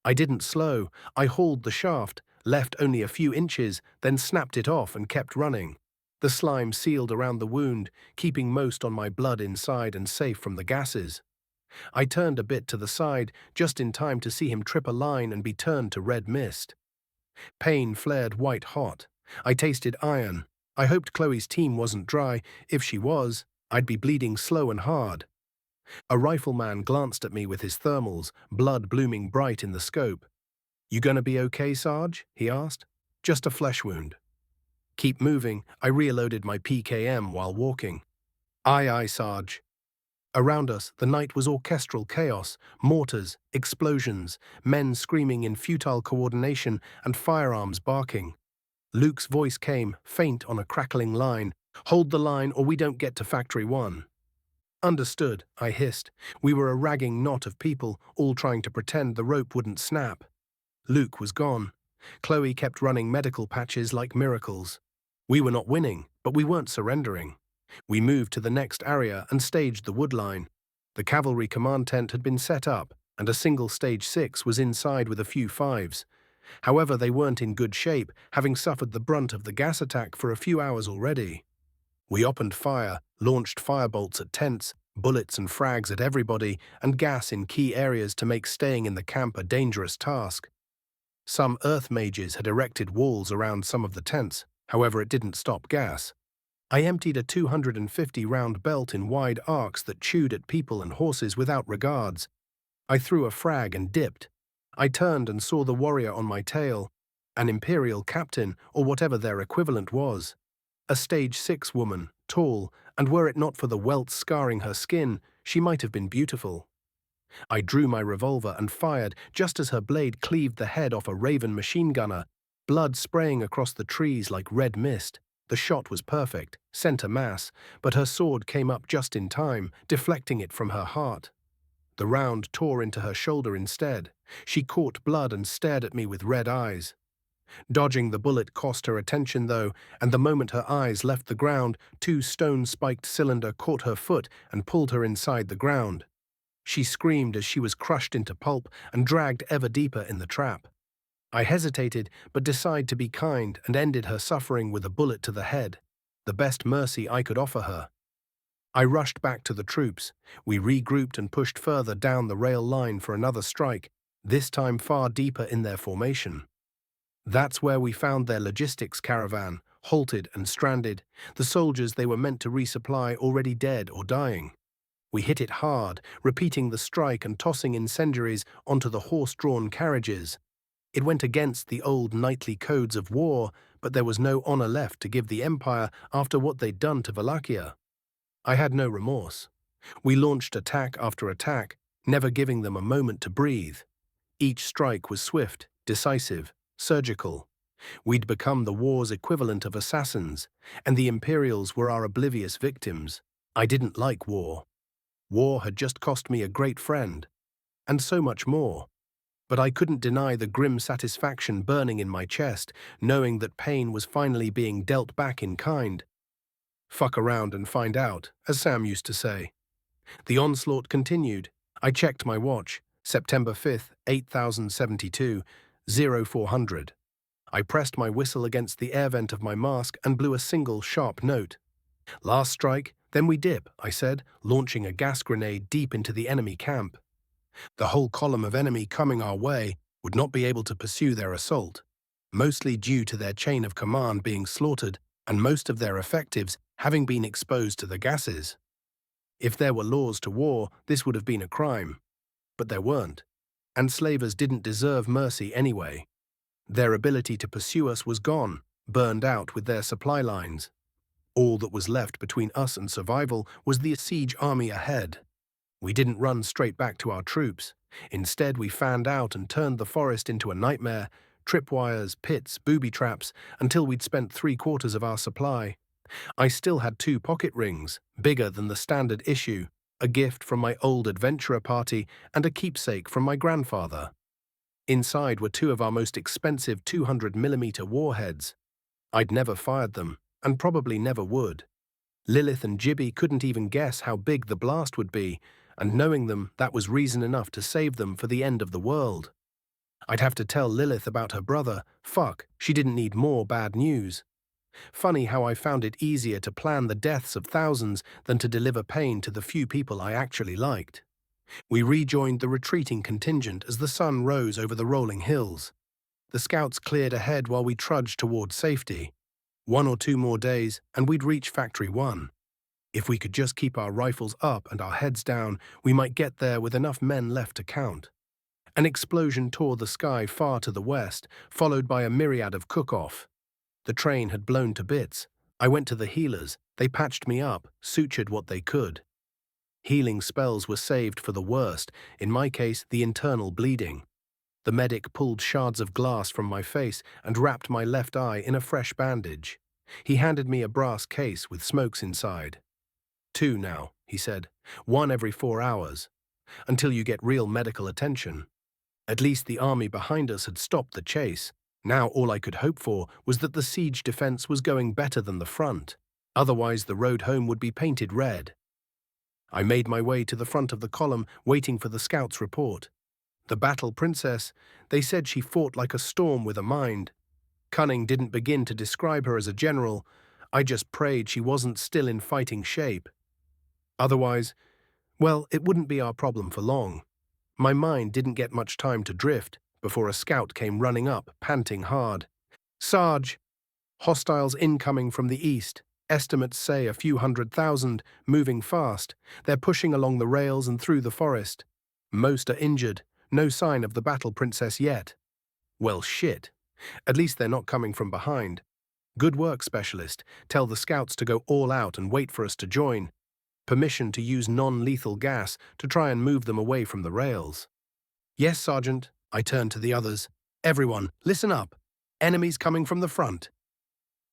A: I didn't slow. I hauled the shaft, left only a few inches, then snapped it off and kept running. The slime sealed around the wound, keeping most on my blood inside and safe from the gases. I turned a bit to the side, just in time to see him trip a line and be turned to red mist. Pain flared white hot. I tasted iron. I hoped Chloe's team wasn't dry. If she was, I'd be bleeding slow and hard. A rifleman glanced at me with his thermals, blood blooming bright in the scope. "You gonna be okay, Sarge?" he asked. "Just a flesh wound." "Keep moving." I reloaded my PKM while walking. "Aye, aye, Sarge." Around us, the night was orchestral chaos, mortars, explosions, men screaming in futile coordination, and firearms barking. Luke's voice came, faint on a crackling line. "Hold the line or we don't get to Factory 1. "Understood," I hissed. We were a ragging knot of people, all trying to pretend the rope wouldn't snap. Luke was gone. Chloe kept running medical patches like miracles. We were not winning, but we weren't surrendering. We moved to the next area and staged the wood line. The cavalry command tent had been set up, and a single Stage 6 was inside with a few 5s. However, they weren't in good shape, having suffered the brunt of the gas attack for a few hours already. We opened fire, launched firebolts at tents, bullets and frags at everybody, and gas in key areas to make staying in the camp a dangerous task. Some earth mages had erected walls around some of the tents, however it didn't stop gas. I emptied a 250-round belt in wide arcs that chewed at people and horses without regards. I threw a frag and dipped. I turned and saw the warrior on my tail, an Imperial captain or whatever their equivalent was. A Stage 6 woman, tall, and were it not for the welts scarring her skin, she might have been beautiful. I drew my revolver and fired just as her blade cleaved the head off a Raven machine gunner, blood spraying across the trees like red mist. The shot was perfect, center mass, but her sword came up just in time, deflecting it from her heart. The round tore into her shoulder instead. She caught blood and stared at me with red eyes. Dodging the bullet cost her attention, though, and the moment her eyes left the ground, 2 stone-spiked cylinder caught her foot and pulled her inside the ground. She screamed as she was crushed into pulp and dragged ever deeper in the trap. I hesitated, but decided to be kind and ended her suffering with a bullet to the head, the best mercy I could offer her. I rushed back to the troops. We regrouped and pushed further down the rail line for another strike, this time far deeper in their formation. That's where we found their logistics caravan, halted and stranded, the soldiers they were meant to resupply already dead or dying. We hit it hard, repeating the strike and tossing incendiaries onto the horse-drawn carriages. It went against the old knightly codes of war, but there was no honor left to give the Empire after what they'd done to Wallachia. I had no remorse. We launched attack after attack, never giving them a moment to breathe. Each strike was swift, decisive, surgical. We'd become the war's equivalent of assassins, and the Imperials were our oblivious victims. I didn't like war. War had just cost me a great friend, and so much more. But I couldn't deny the grim satisfaction burning in my chest, knowing that pain was finally being dealt back in kind. Fuck around and find out, as Sam used to say. The onslaught continued. I checked my watch. September 5th, 8072, 0400. I pressed my whistle against the air vent of my mask and blew a single sharp note. "Last strike, then we dip," I said, launching a gas grenade deep into the enemy camp. The whole column of enemy coming our way would not be able to pursue their assault, mostly due to their chain of command being slaughtered and most of their effectives having been exposed to the gases. If there were laws to war, this would have been a crime. But there weren't, and slavers didn't deserve mercy anyway. Their ability to pursue us was gone, burned out with their supply lines. All that was left between us and survival was the siege army ahead. We didn't run straight back to our troops. Instead, we fanned out and turned the forest into a nightmare, tripwires, pits, booby traps, until we'd spent 3/4 of our supply. I still had 2 pocket rings, bigger than the standard issue, a gift from my old adventurer party and a keepsake from my grandfather. Inside were 2 of our most expensive 200mm warheads. I'd never fired them, and probably never would. Lilith and Gibby couldn't even guess how big the blast would be, and knowing them, that was reason enough to save them for the end of the world. I'd have to tell Lilith about her brother. Fuck, she didn't need more bad news. Funny how I found it easier to plan the deaths of thousands than to deliver pain to the few people I actually liked. We rejoined the retreating contingent as the sun rose over the rolling hills. The scouts cleared ahead while we trudged toward safety. 1 or 2 more days, and we'd reach Factory 1. If we could just keep our rifles up and our heads down, we might get there with enough men left to count. An explosion tore the sky far to the west, followed by a myriad of cook-off. The train had blown to bits. I went to the healers. They patched me up, sutured what they could. Healing spells were saved for the worst, in my case, the internal bleeding. The medic pulled shards of glass from my face and wrapped my left eye in a fresh bandage. He handed me a brass case with smokes inside. 2 now, he said. 1 every 4 hours. Until you get real medical attention. At least the army behind us had stopped the chase. Now all I could hope for was that the siege defense was going better than the front. Otherwise the road home would be painted red. I made my way to the front of the column, waiting for the scouts' report. The battle princess, they said she fought like a storm with a mind. Cunning didn't begin to describe her as a general. I just prayed she wasn't still in fighting shape. Otherwise, well, it wouldn't be our problem for long. My mind didn't get much time to drift before a scout came running up, panting hard. Sarge! Hostiles incoming from the east. Estimates say a few 100,000, moving fast. They're pushing along the rails and through the forest. Most are injured. No sign of the battle princess yet. Well, shit. At least they're not coming from behind. Good work, specialist. Tell the scouts to go all out and wait for us to join. Permission to use non-lethal gas to try and move them away from the rails. Yes, Sergeant. I turned to the others. Everyone, listen up. Enemies coming from the front.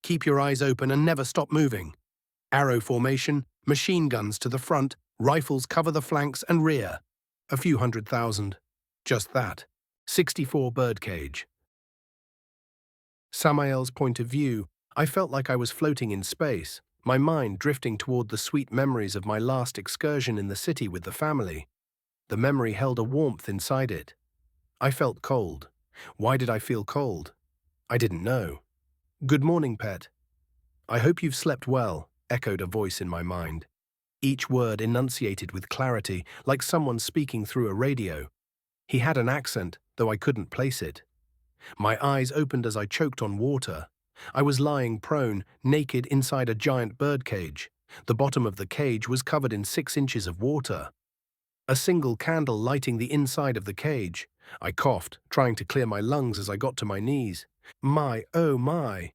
A: Keep your eyes open and never stop moving. Arrow formation, machine guns to the front, rifles cover the flanks and rear. A few 100,000. Just that. 64 birdcage. Samael's point of view, I felt like I was floating in space, my mind drifting toward the sweet memories of my last excursion in the city with the family. The memory held a warmth inside it. I felt cold. Why did I feel cold? I didn't know. Good morning, pet. I hope you've slept well, echoed a voice in my mind. Each word enunciated with clarity, like someone speaking through a radio. He had an accent, though I couldn't place it. My eyes opened as I choked on water. I was lying prone, naked inside a giant birdcage. The bottom of the cage was covered in 6 inches of water. A single candle lighting the inside of the cage. I coughed, trying to clear my lungs as I got to my knees. My, oh my.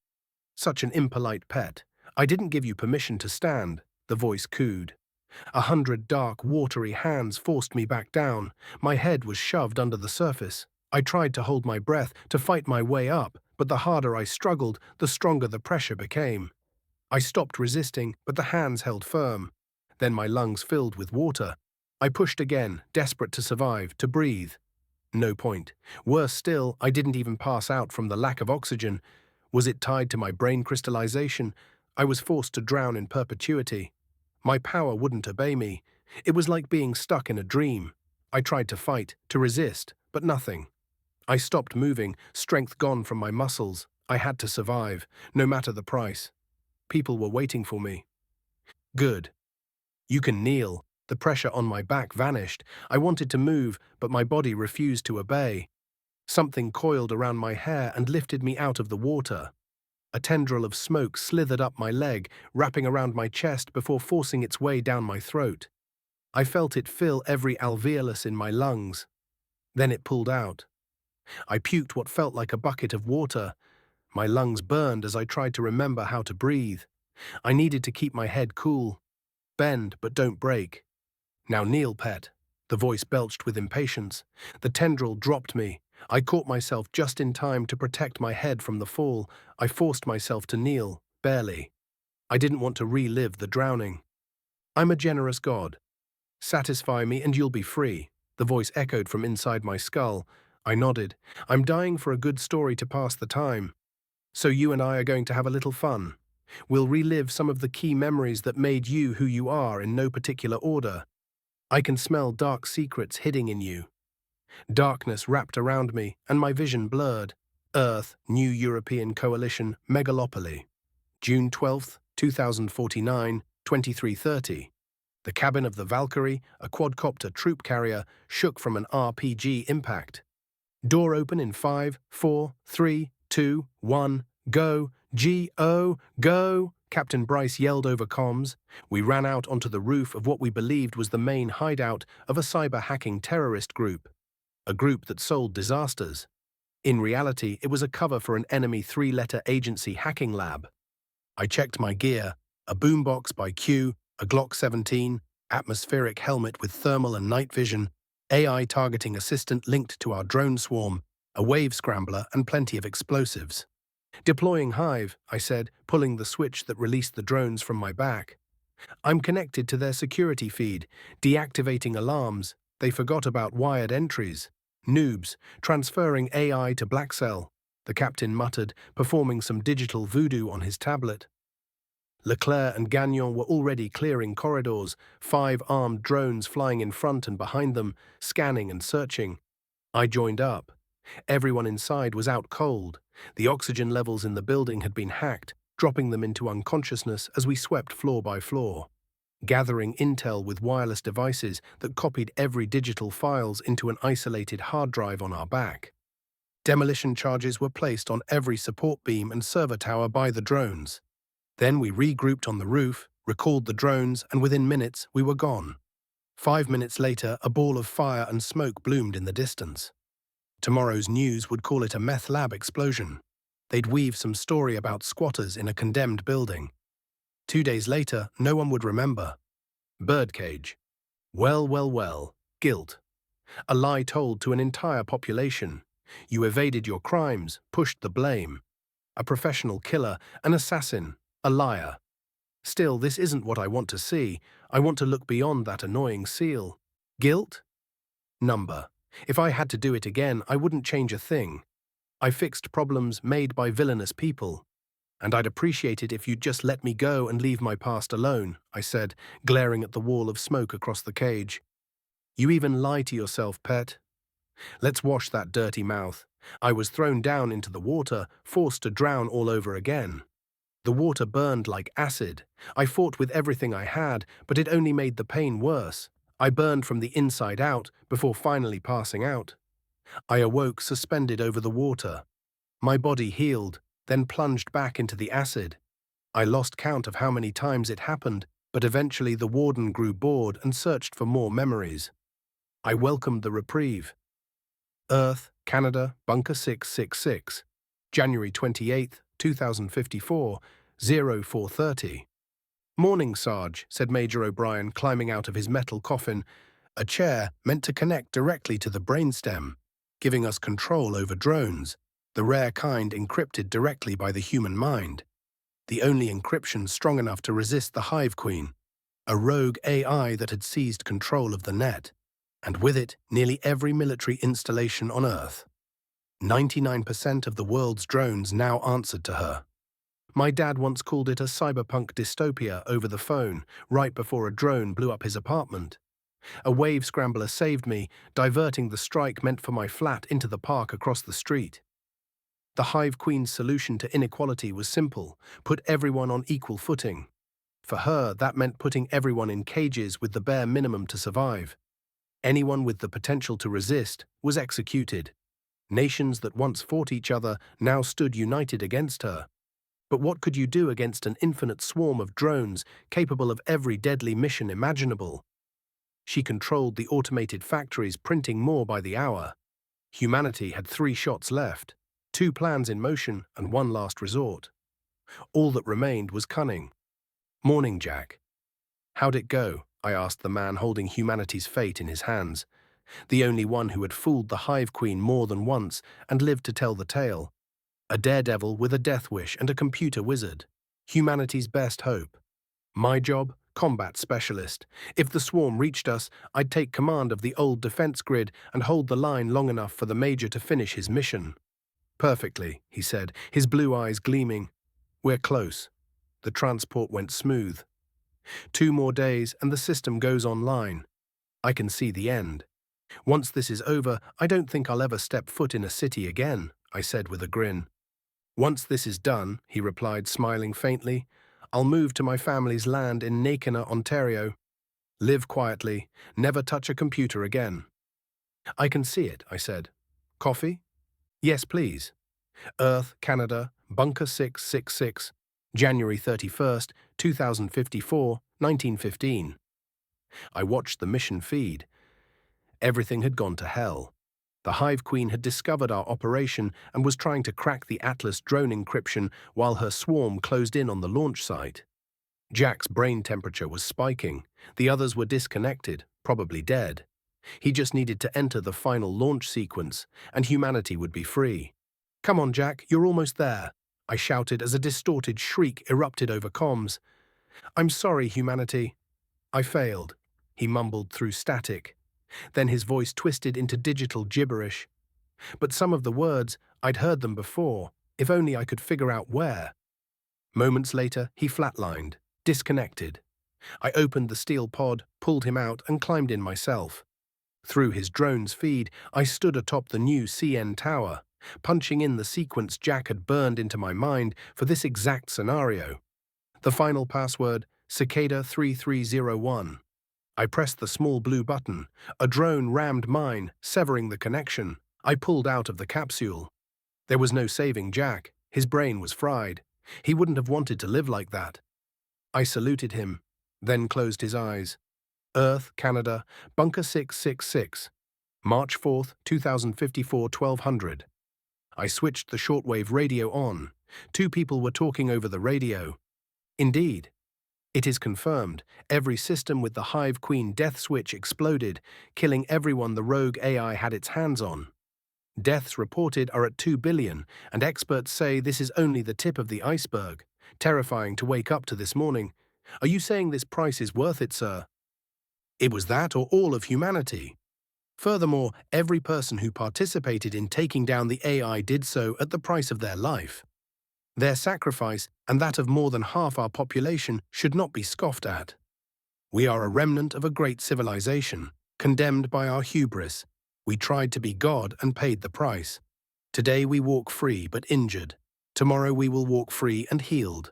A: Such an impolite pet. I didn't give you permission to stand, the voice cooed. 100 dark, watery hands forced me back down. My head was shoved under the surface. I tried to hold my breath, to fight my way up, but the harder I struggled, the stronger the pressure became. I stopped resisting, but the hands held firm. Then my lungs filled with water. I pushed again, desperate to survive, to breathe. No point. Worse still, I didn't even pass out from the lack of oxygen. Was it tied to my brain crystallization? I was forced to drown in perpetuity. My power wouldn't obey me. It was like being stuck in a dream. I tried to fight, to resist, but nothing. I stopped moving, strength gone from my muscles. I had to survive, no matter the price. People were waiting for me. Good. You can kneel. The pressure on my back vanished. I wanted to move, but my body refused to obey. Something coiled around my hair and lifted me out of the water. A tendril of smoke slithered up my leg, wrapping around my chest before forcing its way down my throat. I felt it fill every alveolus in my lungs. Then it pulled out. I puked what felt like a bucket of water. My lungs burned as I tried to remember how to breathe. I needed to keep my head cool. Bend, but don't break. Now kneel, pet. The voice belched with impatience. The tendril dropped me. I caught myself just in time to protect my head from the fall. I forced myself to kneel, barely. I didn't want to relive the drowning. I'm a generous god. Satisfy me and you'll be free. The voice echoed from inside my skull. I nodded. I'm dying for a good story to pass the time. So you and I are going to have a little fun. We'll relive some of the key memories that made you who you are in no particular order. I can smell dark secrets hidden in you. Darkness wrapped around me, and my vision blurred. Earth, New European Coalition, Megalopoly. June 12, 2049, 23:30. The cabin of the Valkyrie, a quadcopter troop carrier, shook from an RPG impact. Door open in 5, 4, 3, 2, 1, go, G-O, go, Captain Bryce yelled over comms. We ran out onto the roof of what we believed was the main hideout of a cyber-hacking terrorist group, a group that sold disasters. In reality, it was a cover for an enemy three-letter agency hacking lab. I checked my gear, a boombox by Q, a Glock 17, atmospheric helmet with thermal and night vision, AI targeting assistant linked to our drone swarm, a wave scrambler, and plenty of explosives. Deploying Hive, I said, pulling the switch that released the drones from my back. I'm connected to their security feed, deactivating alarms. They forgot about wired entries. Noobs, transferring AI to Black Cell, the captain muttered, performing some digital voodoo on his tablet. Leclerc and Gagnon were already clearing corridors, 5 armed drones flying in front and behind them, scanning and searching. I joined up. Everyone inside was out cold. The oxygen levels in the building had been hacked, dropping them into unconsciousness as we swept floor by floor, gathering intel with wireless devices that copied every digital files into an isolated hard drive on our back. Demolition charges were placed on every support beam and server tower by the drones. Then we regrouped on the roof, recalled the drones, and within minutes we were gone. 5 minutes later, a ball of fire and smoke bloomed in the distance. Tomorrow's news would call it a meth lab explosion. They'd weave some story about squatters in a condemned building. 2 days later, no one would remember. Birdcage. Well, guilt. A lie told to an entire population. You evaded your crimes, pushed the blame. A professional killer, an assassin, a liar. Still, this isn't what I want to see. I want to look beyond that annoying seal. Guilt? Number. If I had to do it again, I wouldn't change a thing. I fixed problems made by villainous people. And I'd appreciate it if you'd just let me go and leave my past alone, I said, glaring at the wall of smoke across the cage. You even lie to yourself, pet. Let's wash that dirty mouth. I was thrown down into the water, forced to drown all over again. The water burned like acid. I fought with everything I had, but it only made the pain worse. I burned from the inside out before finally passing out. I awoke suspended over the water. My body healed, then plunged back into the acid. I lost count of how many times it happened, but eventually the warden grew bored and searched for more memories. I welcomed the reprieve. Earth, Canada, Bunker 666. January 28, 2054, 0430. Morning, Sarge, said Major O'Brien, climbing out of his metal coffin, a chair meant to connect directly to the brainstem, giving us control over drones, the rare kind encrypted directly by the human mind. The only encryption strong enough to resist the Hive Queen, a rogue AI that had seized control of the net, and with it, nearly every military installation on Earth. 99% of the world's drones now answered to her. My dad once called it a cyberpunk dystopia over the phone, right before a drone blew up his apartment. A wave scrambler saved me, diverting the strike meant for my flat into the park across the street. The Hive Queen's solution to inequality was simple: put everyone on equal footing. For her, that meant putting everyone in cages with the bare minimum to survive. Anyone with the potential to resist was executed. Nations that once fought each other now stood united against her. But what could you do against an infinite swarm of drones capable of every deadly mission imaginable? She controlled the automated factories, printing more by the hour. Humanity had 3 shots left, 2 plans in motion and 1 last resort. All that remained was cunning. Morning, Jack. How'd it go? I asked the man holding humanity's fate in his hands, the only one who had fooled the Hive Queen more than once and lived to tell the tale. A daredevil with a death wish and a computer wizard. Humanity's best hope. My job? Combat specialist. If the swarm reached us, I'd take command of the old defense grid and hold the line long enough for the Major to finish his mission. Perfectly, he said, his blue eyes gleaming. We're close. The transport went smooth. 2 more days and the system goes online. I can see the end. Once this is over, I don't think I'll ever step foot in a city again, I said with a grin. Once this is done, he replied, smiling faintly, I'll move to my family's land in Nakina, Ontario. Live quietly, never touch a computer again. I can see it, I said. Coffee? Yes, please. Earth, Canada, Bunker 666, January 31st, 2054, 1915. I watched the mission feed. Everything had gone to hell. The Hive Queen had discovered our operation and was trying to crack the Atlas drone encryption while her swarm closed in on the launch site. Jack's brain temperature was spiking. The others were disconnected, probably dead. He just needed to enter the final launch sequence, and humanity would be free. Come on, Jack, you're almost there, I shouted as a distorted shriek erupted over comms. I'm sorry, humanity. I failed, he mumbled through static. Then his voice twisted into digital gibberish. But some of the words, I'd heard them before, if only I could figure out where. Moments later, he flatlined, disconnected. I opened the steel pod, pulled him out, and climbed in myself. Through his drone's feed, I stood atop the new CN tower, punching in the sequence Jack had burned into my mind for this exact scenario. The final password, Cicada 3301. I pressed the small blue button. A drone rammed mine, severing the connection. I pulled out of the capsule. There was no saving Jack. His brain was fried. He wouldn't have wanted to live like that. I saluted him, then closed his eyes. Earth, Canada, Bunker 666, March 4th, 2054, 1200. I switched the shortwave radio on. 2 people were talking over the radio. Indeed. It is confirmed. Every system with the Hive Queen death switch exploded, killing everyone the rogue AI had its hands on. Deaths reported are at 2 billion, and experts say this is only the tip of the iceberg. Terrifying to wake up to this morning. Are you saying this price is worth it, sir? It was that or all of humanity. Furthermore, every person who participated in taking down the AI did so at the price of their life. Their sacrifice, and that of more than half our population, should not be scoffed at. We are a remnant of a great civilization, condemned by our hubris. We tried to be God and paid the price. Today we walk free but injured. Tomorrow we will walk free and healed.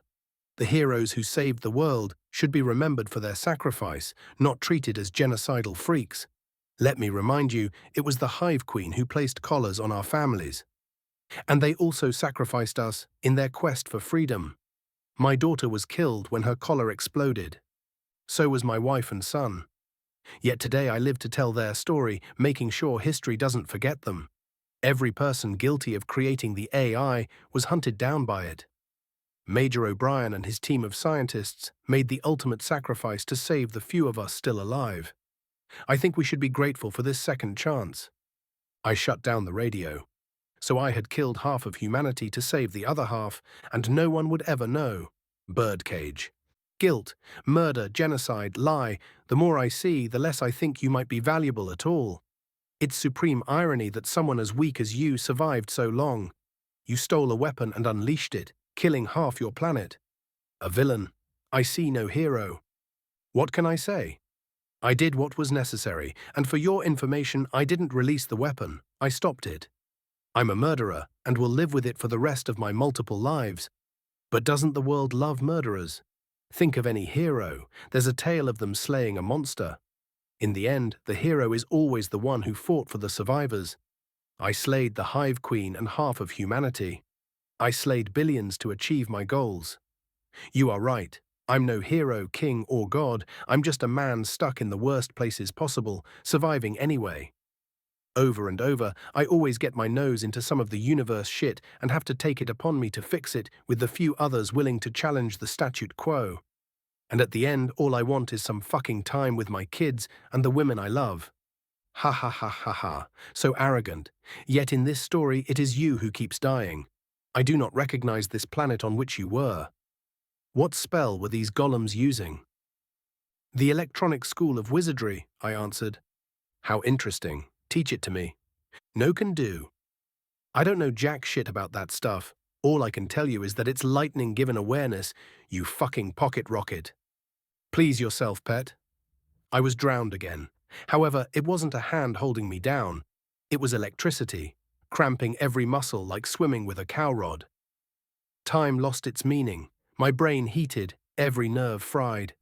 A: The heroes who saved the world should be remembered for their sacrifice, not treated as genocidal freaks. Let me remind you, it was the Hive Queen who placed collars on our families. And they also sacrificed us in their quest for freedom. My daughter was killed when her collar exploded. So was my wife and son. Yet today I live to tell their story, making sure history doesn't forget them. Every person guilty of creating the AI was hunted down by it. Major O'Brien and his team of scientists made the ultimate sacrifice to save the few of us still alive. I think we should be grateful for this second chance. I shut down the radio. So I had killed half of humanity to save the other half, and no one would ever know. Birdcage. Guilt, murder, genocide, lie. The more I see, the less I think you might be valuable at all. It's supreme irony that someone as weak as you survived so long. You stole a weapon and unleashed it, killing half your planet. A villain. I see no hero. What can I say? I did what was necessary, and for your information, I didn't release the weapon. I stopped it. I'm a murderer, and will live with it for the rest of my multiple lives. But doesn't the world love murderers? Think of any hero. There's a tale of them slaying a monster. In the end, the hero is always the one who fought for the survivors. I slayed the Hive Queen and half of humanity. I slayed billions to achieve my goals. You are right. I'm no hero, king, or god. I'm just a man stuck in the worst places possible, surviving anyway. Over and over, I always get my nose into some of the universe shit and have to take it upon me to fix it with the few others willing to challenge the statute quo. And at the end, all I want is some fucking time with my kids and the women I love. Ha ha ha ha ha. So arrogant. Yet in this story, it is you who keeps dying. I do not recognize this planet on which you were. What spell were these golems using? The Electronic School of Wizardry, I answered. How interesting. Teach it to me. No can do. I don't know jack shit about that stuff. All I can tell you is that it's lightning given awareness, you fucking pocket rocket. Please yourself, pet. I was drowned again. However, it wasn't a hand holding me down. It was electricity, cramping every muscle like swimming with a cow rod. Time lost its meaning. My brain heated, every nerve fried.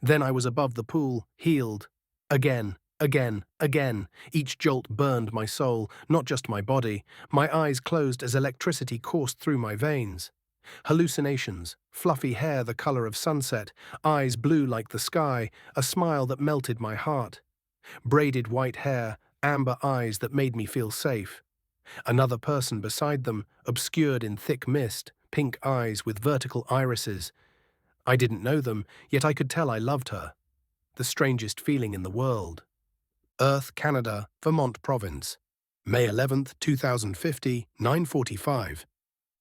A: Then I was above the pool, healed. Again, again, again. Each jolt burned my soul, not just my body. My eyes closed as electricity coursed through my veins. Hallucinations, fluffy hair the color of sunset, eyes blue like the sky, a smile that melted my heart. Braided white hair, amber eyes that made me feel safe. Another person beside them, obscured in thick mist, pink eyes with vertical irises. I didn't know them, yet I could tell I loved her. The strangest feeling in the world. Earth, Canada, Vermont Province. May 11th, 2050, 9:45.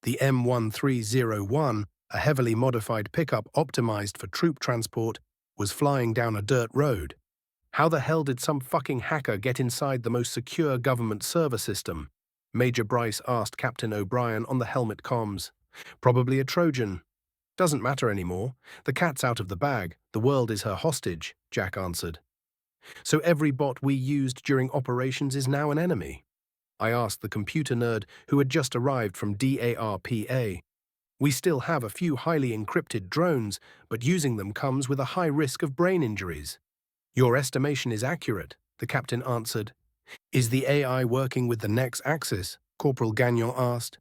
A: The M1301, a heavily modified pickup optimized for troop transport, was flying down a dirt road. How the hell did some fucking hacker get inside the most secure government server system? Major Bryce asked Captain O'Brien on the helmet comms. Probably a Trojan. Doesn't matter anymore. The cat's out of the bag. The world is her hostage, Jack answered. So every bot we used during operations is now an enemy? I asked the computer nerd who had just arrived from DARPA. We still have a few highly encrypted drones, but using them comes with a high risk of brain injuries. Your estimation is accurate, the captain answered. Is the AI working with the Nex axis? Corporal Gagnon asked.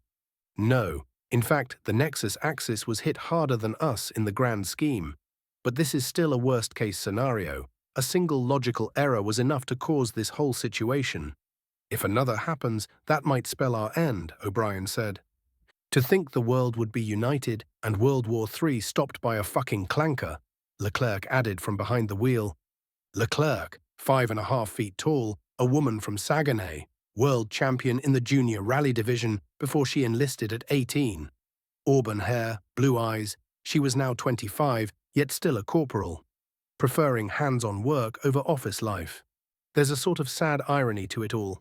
A: No. In fact, the Nexus axis was hit harder than us in the grand scheme. But this is still a worst-case scenario. A single logical error was enough to cause this whole situation. If another happens, that might spell our end, O'Brien said. To think the world would be united and World War III stopped by a fucking clanker, Leclerc added from behind the wheel. Leclerc, 5.5 feet tall, a woman from Saguenay, world champion in the junior rally division before she enlisted at 18. Auburn hair, blue eyes, she was now 25, yet still a corporal, preferring hands-on work over office life. There's a sort of sad irony to it all.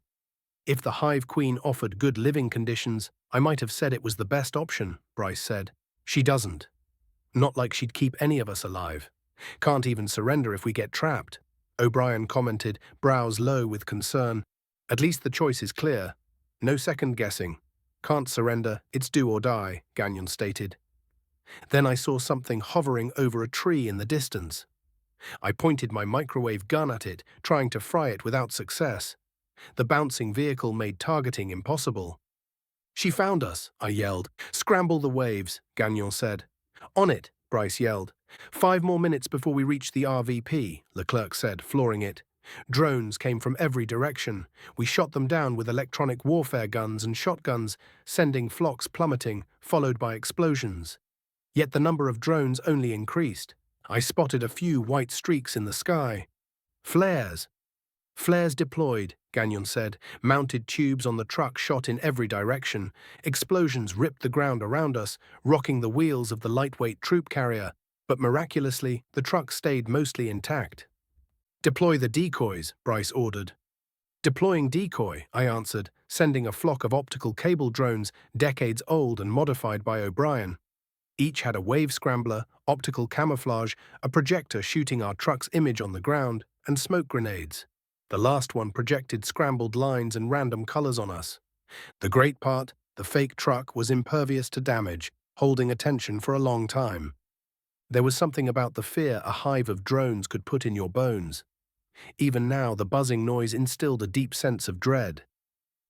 A: If the Hive Queen offered good living conditions, I might have said it was the best option, Bryce said. She doesn't. Not like she'd keep any of us alive. Can't even surrender if we get trapped, O'Brien commented, brows low with concern. At least the choice is clear. No second guessing. Can't surrender, it's do or die, Gagnon stated. Then I saw something hovering over a tree in the distance. I pointed my microwave gun at it, trying to fry it without success. The bouncing vehicle made targeting impossible. She found us, I yelled. Scramble the waves, Gagnon said. On it, Bryce yelled. 5 more minutes before we reach the RVP, Leclerc said, flooring it. Drones came from every direction. We shot them down with electronic warfare guns and shotguns, sending flocks plummeting, followed by explosions. Yet the number of drones only increased. I spotted a few white streaks in the sky. Flares. Flares deployed, Gagnon said. Mounted tubes on the truck shot in every direction. Explosions ripped the ground around us, rocking the wheels of the lightweight troop carrier. But miraculously, the truck stayed mostly intact. Deploy the decoys, Bryce ordered. Deploying decoy, I answered, sending a flock of optical cable drones, decades old and modified by O'Brien. Each had a wave scrambler, optical camouflage, a projector shooting our truck's image on the ground, and smoke grenades. The last one projected scrambled lines and random colors on us. The great part, the fake truck was impervious to damage, holding attention for a long time. There was something about the fear a hive of drones could put in your bones. Even now, the buzzing noise instilled a deep sense of dread.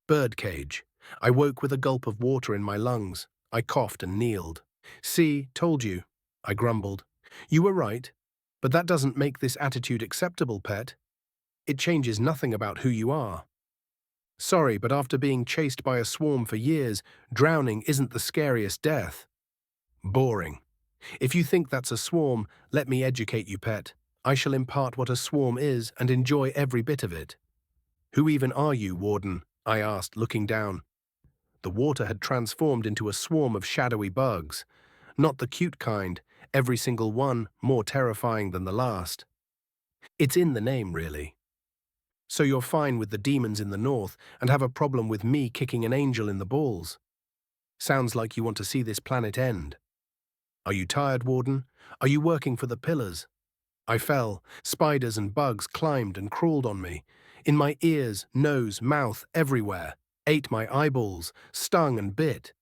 A: Birdcage. I woke with a gulp of water in my lungs. I coughed and kneeled. See, told you, I grumbled. You were right, but that doesn't make this attitude acceptable, pet. It changes nothing about who you are. Sorry, but after being chased by a swarm for years, drowning isn't the scariest death. Boring. If you think that's a swarm, let me educate you, pet. I shall impart what a swarm is and enjoy every bit of it. Who even are you, Warden? I asked, looking down. The water had transformed into a swarm of shadowy bugs. Not the cute kind, every single one more terrifying than the last. It's in the name, really. So you're fine with the demons in the north and have a problem with me kicking an angel in the balls. Sounds like you want to see this planet end. Are you tired, Warden? Are you working for the pillars? I fell. Spiders and bugs climbed and crawled on me. In my ears, nose, mouth, everywhere. Ate my eyeballs, stung and bit.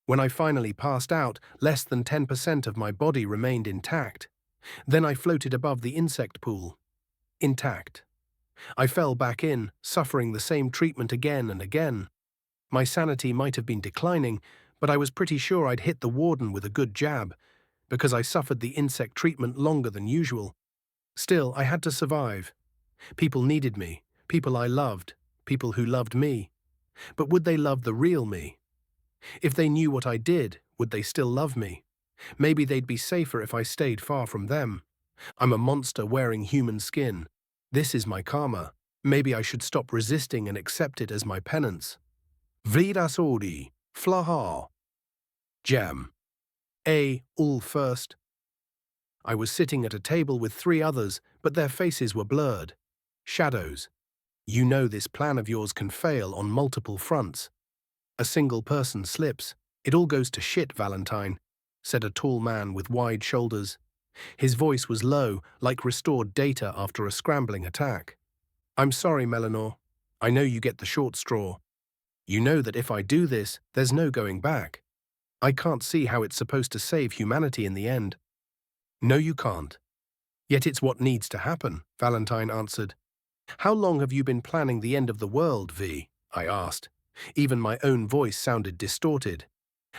A: When I finally passed out, less than 10% of my body remained intact. Then I floated above the insect pool. Intact. I fell back in, suffering the same treatment again and again. My sanity might have been declining, but I was pretty sure I'd hit the warden with a good jab, because I suffered the insect treatment longer than usual. Still, I had to survive. People needed me, people I loved, people who loved me. But would they love the real me? If they knew what I did, would they still love me? Maybe they'd be safer if I stayed far from them. I'm a monster wearing human skin. This is my karma. Maybe I should stop resisting and accept it as my penance. Vridasodi, Flaha. Jam. All first. I was sitting at a table with 3 others, but their faces were blurred. Shadows. You know this plan of yours can fail on multiple fronts. A single person slips. It all goes to shit, Valentine, said a tall man with wide shoulders. His voice was low, like restored data after a scrambling attack. I'm sorry, Melanor. I know you get the short straw. You know that if I do this, there's no going back. I can't see how it's supposed to save humanity in the end. No, you can't. Yet it's what needs to happen, Valentine answered. How long have you been planning the end of the world, V? I asked. Even my own voice sounded distorted.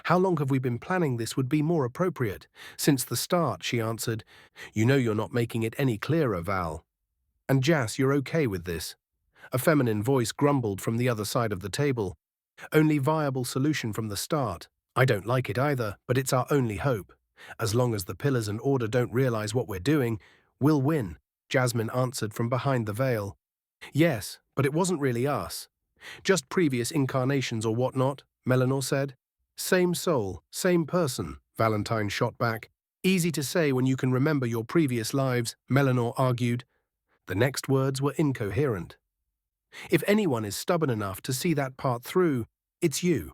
A: How long have we been planning this would be more appropriate. Since the start, she answered. You know you're not making it any clearer, Val. And Jas, you're okay with this? A feminine voice grumbled from the other side of the table. Only viable solution from the start. I don't like it either, but it's our only hope. As long as the Pillars and Order don't realize what we're doing, we'll win, Jasmine answered from behind the veil. Yes, but it wasn't really us. Just previous incarnations or whatnot, Melanor said. Same soul, same person, Valentine shot back. Easy to say when you can remember your previous lives, Melanor argued. The next words were incoherent. If anyone is stubborn enough to see that part through, it's you.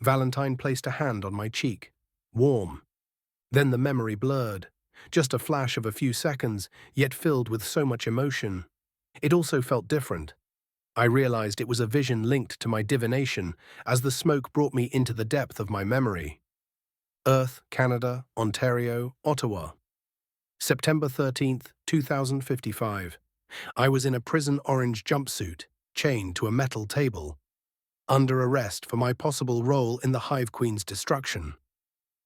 A: Valentine placed a hand on my cheek. Warm. Then the memory blurred. Just a flash of a few seconds, yet filled with so much emotion. It also felt different. I realized it was a vision linked to my divination as the smoke brought me into the depth of my memory. Earth, Canada, Ontario, Ottawa. September 13th, 2055. I was in a prison orange jumpsuit, chained to a metal table, under arrest for my possible role in the Hive Queen's destruction.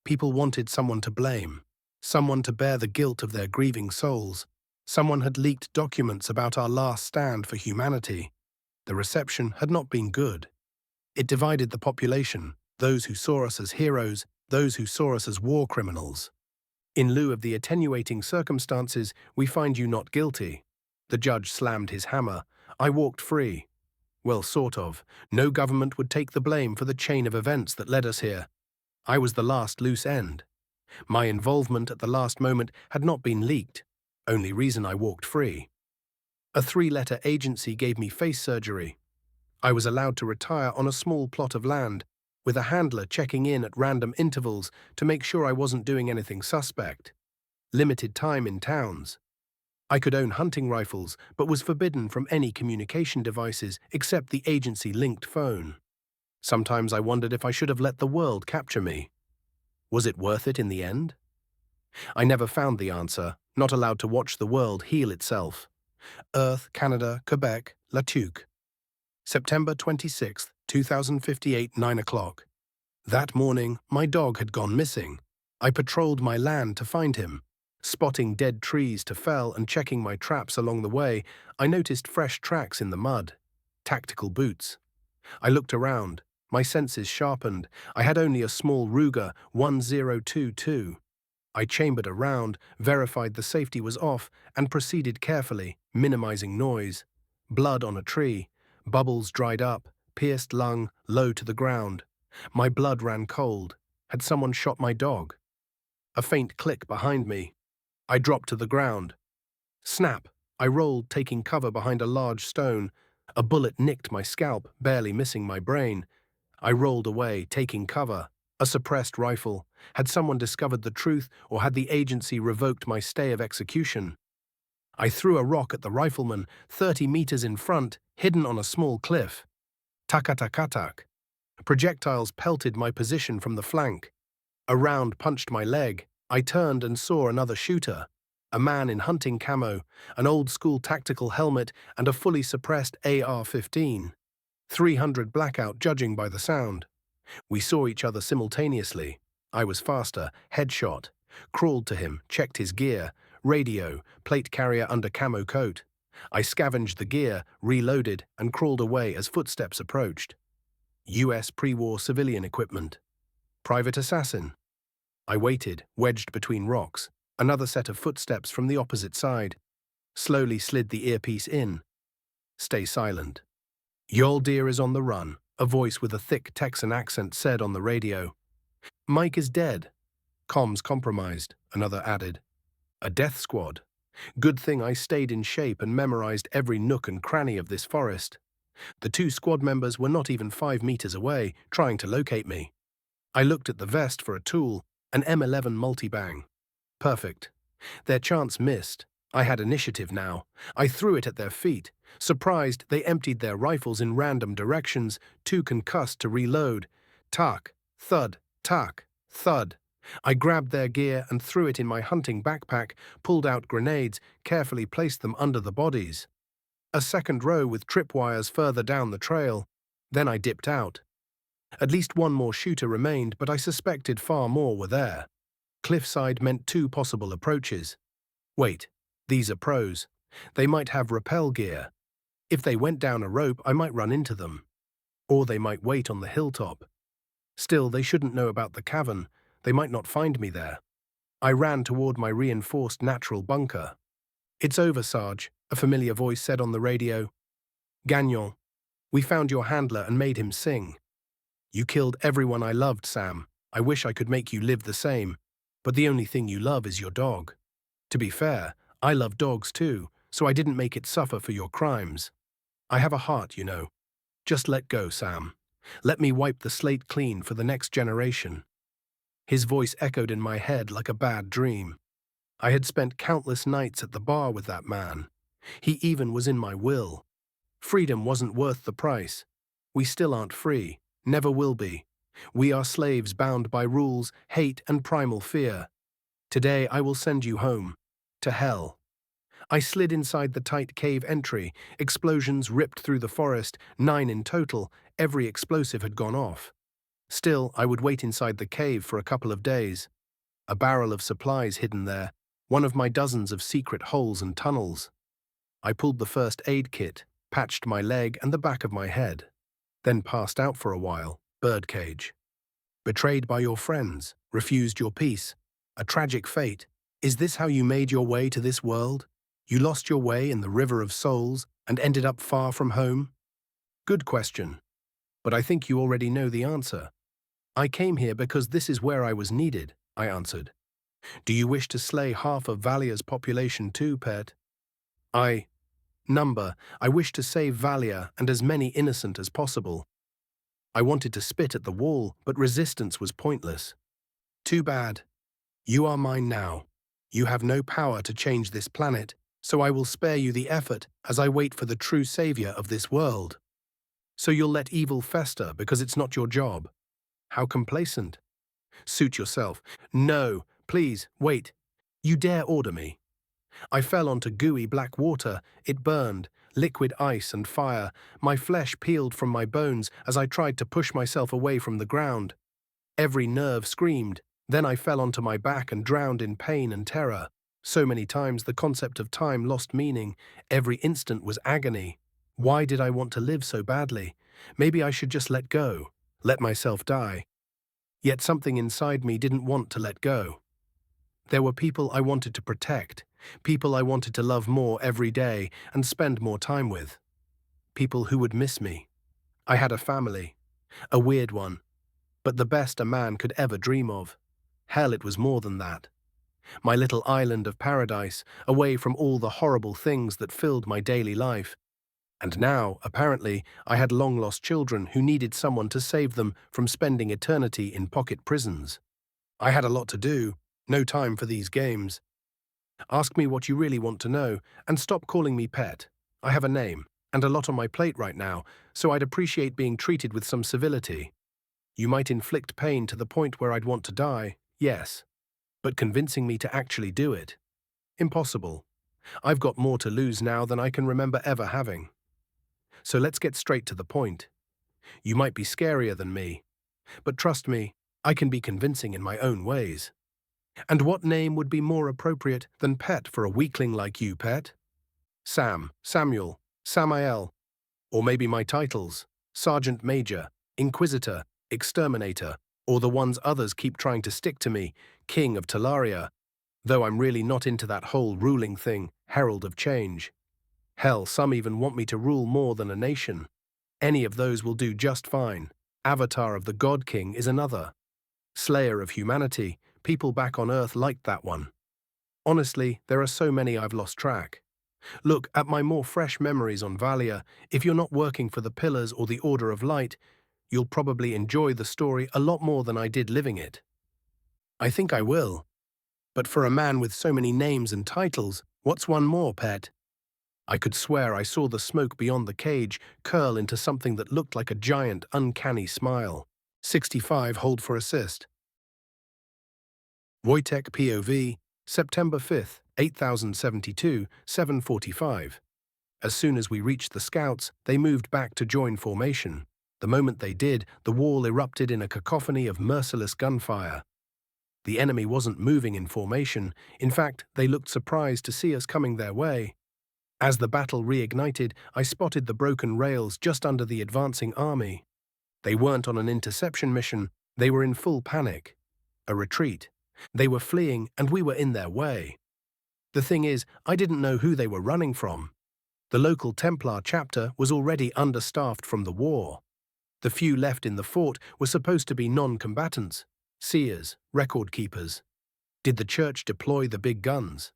A: People wanted someone to blame, someone to bear the guilt of their grieving souls. Someone had leaked documents about our last stand for humanity. The reception had not been good. It divided the population, those who saw us as heroes, those who saw us as war criminals. In lieu of the attenuating circumstances, we find you not guilty. The judge slammed his hammer. I walked free. Well, sort of. No government would take the blame for the chain of events that led us here. I was the last loose end. My involvement at the last moment had not been leaked. Only reason I walked free. A 3-letter agency gave me face surgery. I was allowed to retire on a small plot of land, with a handler checking in at random intervals to make sure I wasn't doing anything suspect. Limited time in towns. I could own hunting rifles, but was forbidden from any communication devices except the agency-linked phone. Sometimes I wondered if I should have let the world capture me. Was it worth it in the end? I never found the answer, not allowed to watch the world heal itself. Earth, Canada, Quebec, La Tuque. September 26, 2058, 9 o'clock. That morning, my dog had gone missing. I patrolled my land to find him. Spotting dead trees to fell and checking my traps along the way, I noticed fresh tracks in the mud. Tactical boots. I looked around. My senses sharpened. I had only a small Ruger 1022. I chambered around, verified the safety was off, and proceeded carefully, minimizing noise. Blood on a tree. Bubbles dried up, pierced lung, low to the ground. My blood ran cold. Had someone shot my dog? A faint click behind me. I dropped to the ground. Snap! I rolled, taking cover behind a large stone. A bullet nicked my scalp, barely missing my brain. I rolled away, taking cover. A suppressed rifle. Had someone discovered the truth, or had the agency revoked my stay of execution? I threw a rock at the rifleman, 30 meters in front, hidden on a small cliff. Takatakatak. Projectiles pelted my position from the flank. A round punched my leg. I turned and saw another shooter. A man in hunting camo, an old-school tactical helmet, and a fully suppressed AR-15. 300 blackout judging by the sound. We saw each other simultaneously. I was faster, headshot. Crawled to him, checked his gear, radio, plate carrier under camo coat. I scavenged the gear, reloaded, and crawled away as footsteps approached. US pre-war civilian equipment. Private assassin. I waited, wedged between rocks. Another set of footsteps from the opposite side. Slowly slid the earpiece in. Stay silent. Yoldir is on the run, a voice with a thick Texan accent said on the radio. Mike is dead. Comms compromised, another added. A death squad. Good thing I stayed in shape and memorized every nook and cranny of this forest. The two squad members were not even 5 meters away, trying to locate me. I looked at the vest for a tool, an M11 multi-bang. Perfect. Their chance missed. I had initiative now. I threw it at their feet. Surprised, they emptied their rifles in random directions, too concussed to reload. Tack, thud, tack, thud. I grabbed their gear and threw it in my hunting backpack, pulled out grenades, carefully placed them under the bodies. A second row with tripwires further down the trail. Then I dipped out. At least one more shooter remained, but I suspected far more were there. Cliffside meant 2 possible approaches. Wait, these are pros. They might have rappel gear. If they went down a rope, I might run into them. Or they might wait on the hilltop. Still, they shouldn't know about the cavern. They might not find me there. I ran toward my reinforced natural bunker. It's over, Sarge, a familiar voice said on the radio. Gagnon, we found your handler and made him sing. You killed everyone I loved, Sam. I wish I could make you live the same. But the only thing you love is your dog. To be fair, I love dogs too, so I didn't make it suffer for your crimes. I have a heart, you know. Just let go, Sam. Let me wipe the slate clean for the next generation. His voice echoed in my head like a bad dream. I had spent countless nights at the bar with that man. He even was in my will. Freedom wasn't worth the price. We still aren't free, never will be. We are slaves bound by rules, hate, and primal fear. Today I will send you home. To hell. I slid inside the tight cave entry. Explosions ripped through the forest, 9 in total. Every explosive had gone off. Still, I would wait inside the cave for a couple of days. A barrel of supplies hidden there, one of my dozens of secret holes and tunnels. I pulled the first aid kit, patched my leg and the back of my head. Then passed out for a while, birdcage. Betrayed by your friends, refused your peace. A tragic fate. Is this how you made your way to this world? You lost your way in the river of souls and ended up far from home? Good question. But I think you already know the answer. I came here because this is where I was needed, I answered. Do you wish to slay half of Valia's population too, pet? I wish to save Valia and as many innocent as possible. I wanted to spit at the wall, but resistance was pointless. Too bad. You are mine now. You have no power to change this planet, so I will spare you the effort as I wait for the true savior of this world. So you'll let evil fester because it's not your job. How complacent. Suit yourself. No, please, wait. You dare order me. I fell onto gooey black water. It burned, liquid ice and fire. My flesh peeled from my bones as I tried to push myself away from the ground. Every nerve screamed. Then I fell onto my back and drowned in pain and terror. So many times the concept of time lost meaning. Every instant was agony. Why did I want to live so badly? Maybe I should just let go, let myself die. Yet something inside me didn't want to let go. There were people I wanted to protect, people I wanted to love more every day and spend more time with. People who would miss me. I had a family, a weird one, but the best a man could ever dream of. Hell, it was more than that. My little island of paradise, away from all the horrible things that filled my daily life. And now, apparently, I had long-lost children who needed someone to save them from spending eternity in pocket prisons. I had a lot to do, no time for these games. Ask me what you really want to know, and stop calling me pet. I have a name, and a lot on my plate right now, so I'd appreciate being treated with some civility. You might inflict pain to the point where I'd want to die, yes. But convincing me to actually do it? Impossible. I've got more to lose now than I can remember ever having. So let's get straight to the point. You might be scarier than me, but trust me, I can be convincing in my own ways. And what name would be more appropriate than Pet for a weakling like you, Pet? Sam, Samuel, Samael, or maybe my titles, Sergeant Major, Inquisitor, Exterminator, or the ones others keep trying to stick to me, King of Talaria, though I'm really not into that whole ruling thing, Herald of Change. Hell, some even want me to rule more than a nation. Any of those will do just fine. Avatar of the God King is another. Slayer of Humanity, people back on Earth liked that one. Honestly, there are so many I've lost track. Look, at my more fresh memories on Valia, if you're not working for the Pillars or the Order of Light, you'll probably enjoy the story a lot more than I did living it. I think I will. But for a man with so many names and titles, what's one more, Pet? I could swear I saw the smoke beyond the cage curl into something that looked like a giant, uncanny smile. 65 hold for assist. Wojtek POV, September 5th, 8072, 7:45. As soon as we reached the scouts, they moved back to join formation. The moment they did, the wall erupted in a cacophony of merciless gunfire. The enemy wasn't moving in formation. In fact, they looked surprised to see us coming their way. As the battle reignited, I spotted the broken rails just under the advancing army. They weren't on an interception mission, they were in full panic. A retreat. They were fleeing, and we were in their way. The thing is, I didn't know who they were running from. The local Templar chapter was already understaffed from the war. The few left in the fort were supposed to be non-combatants, seers, record keepers. Did the church deploy the big guns?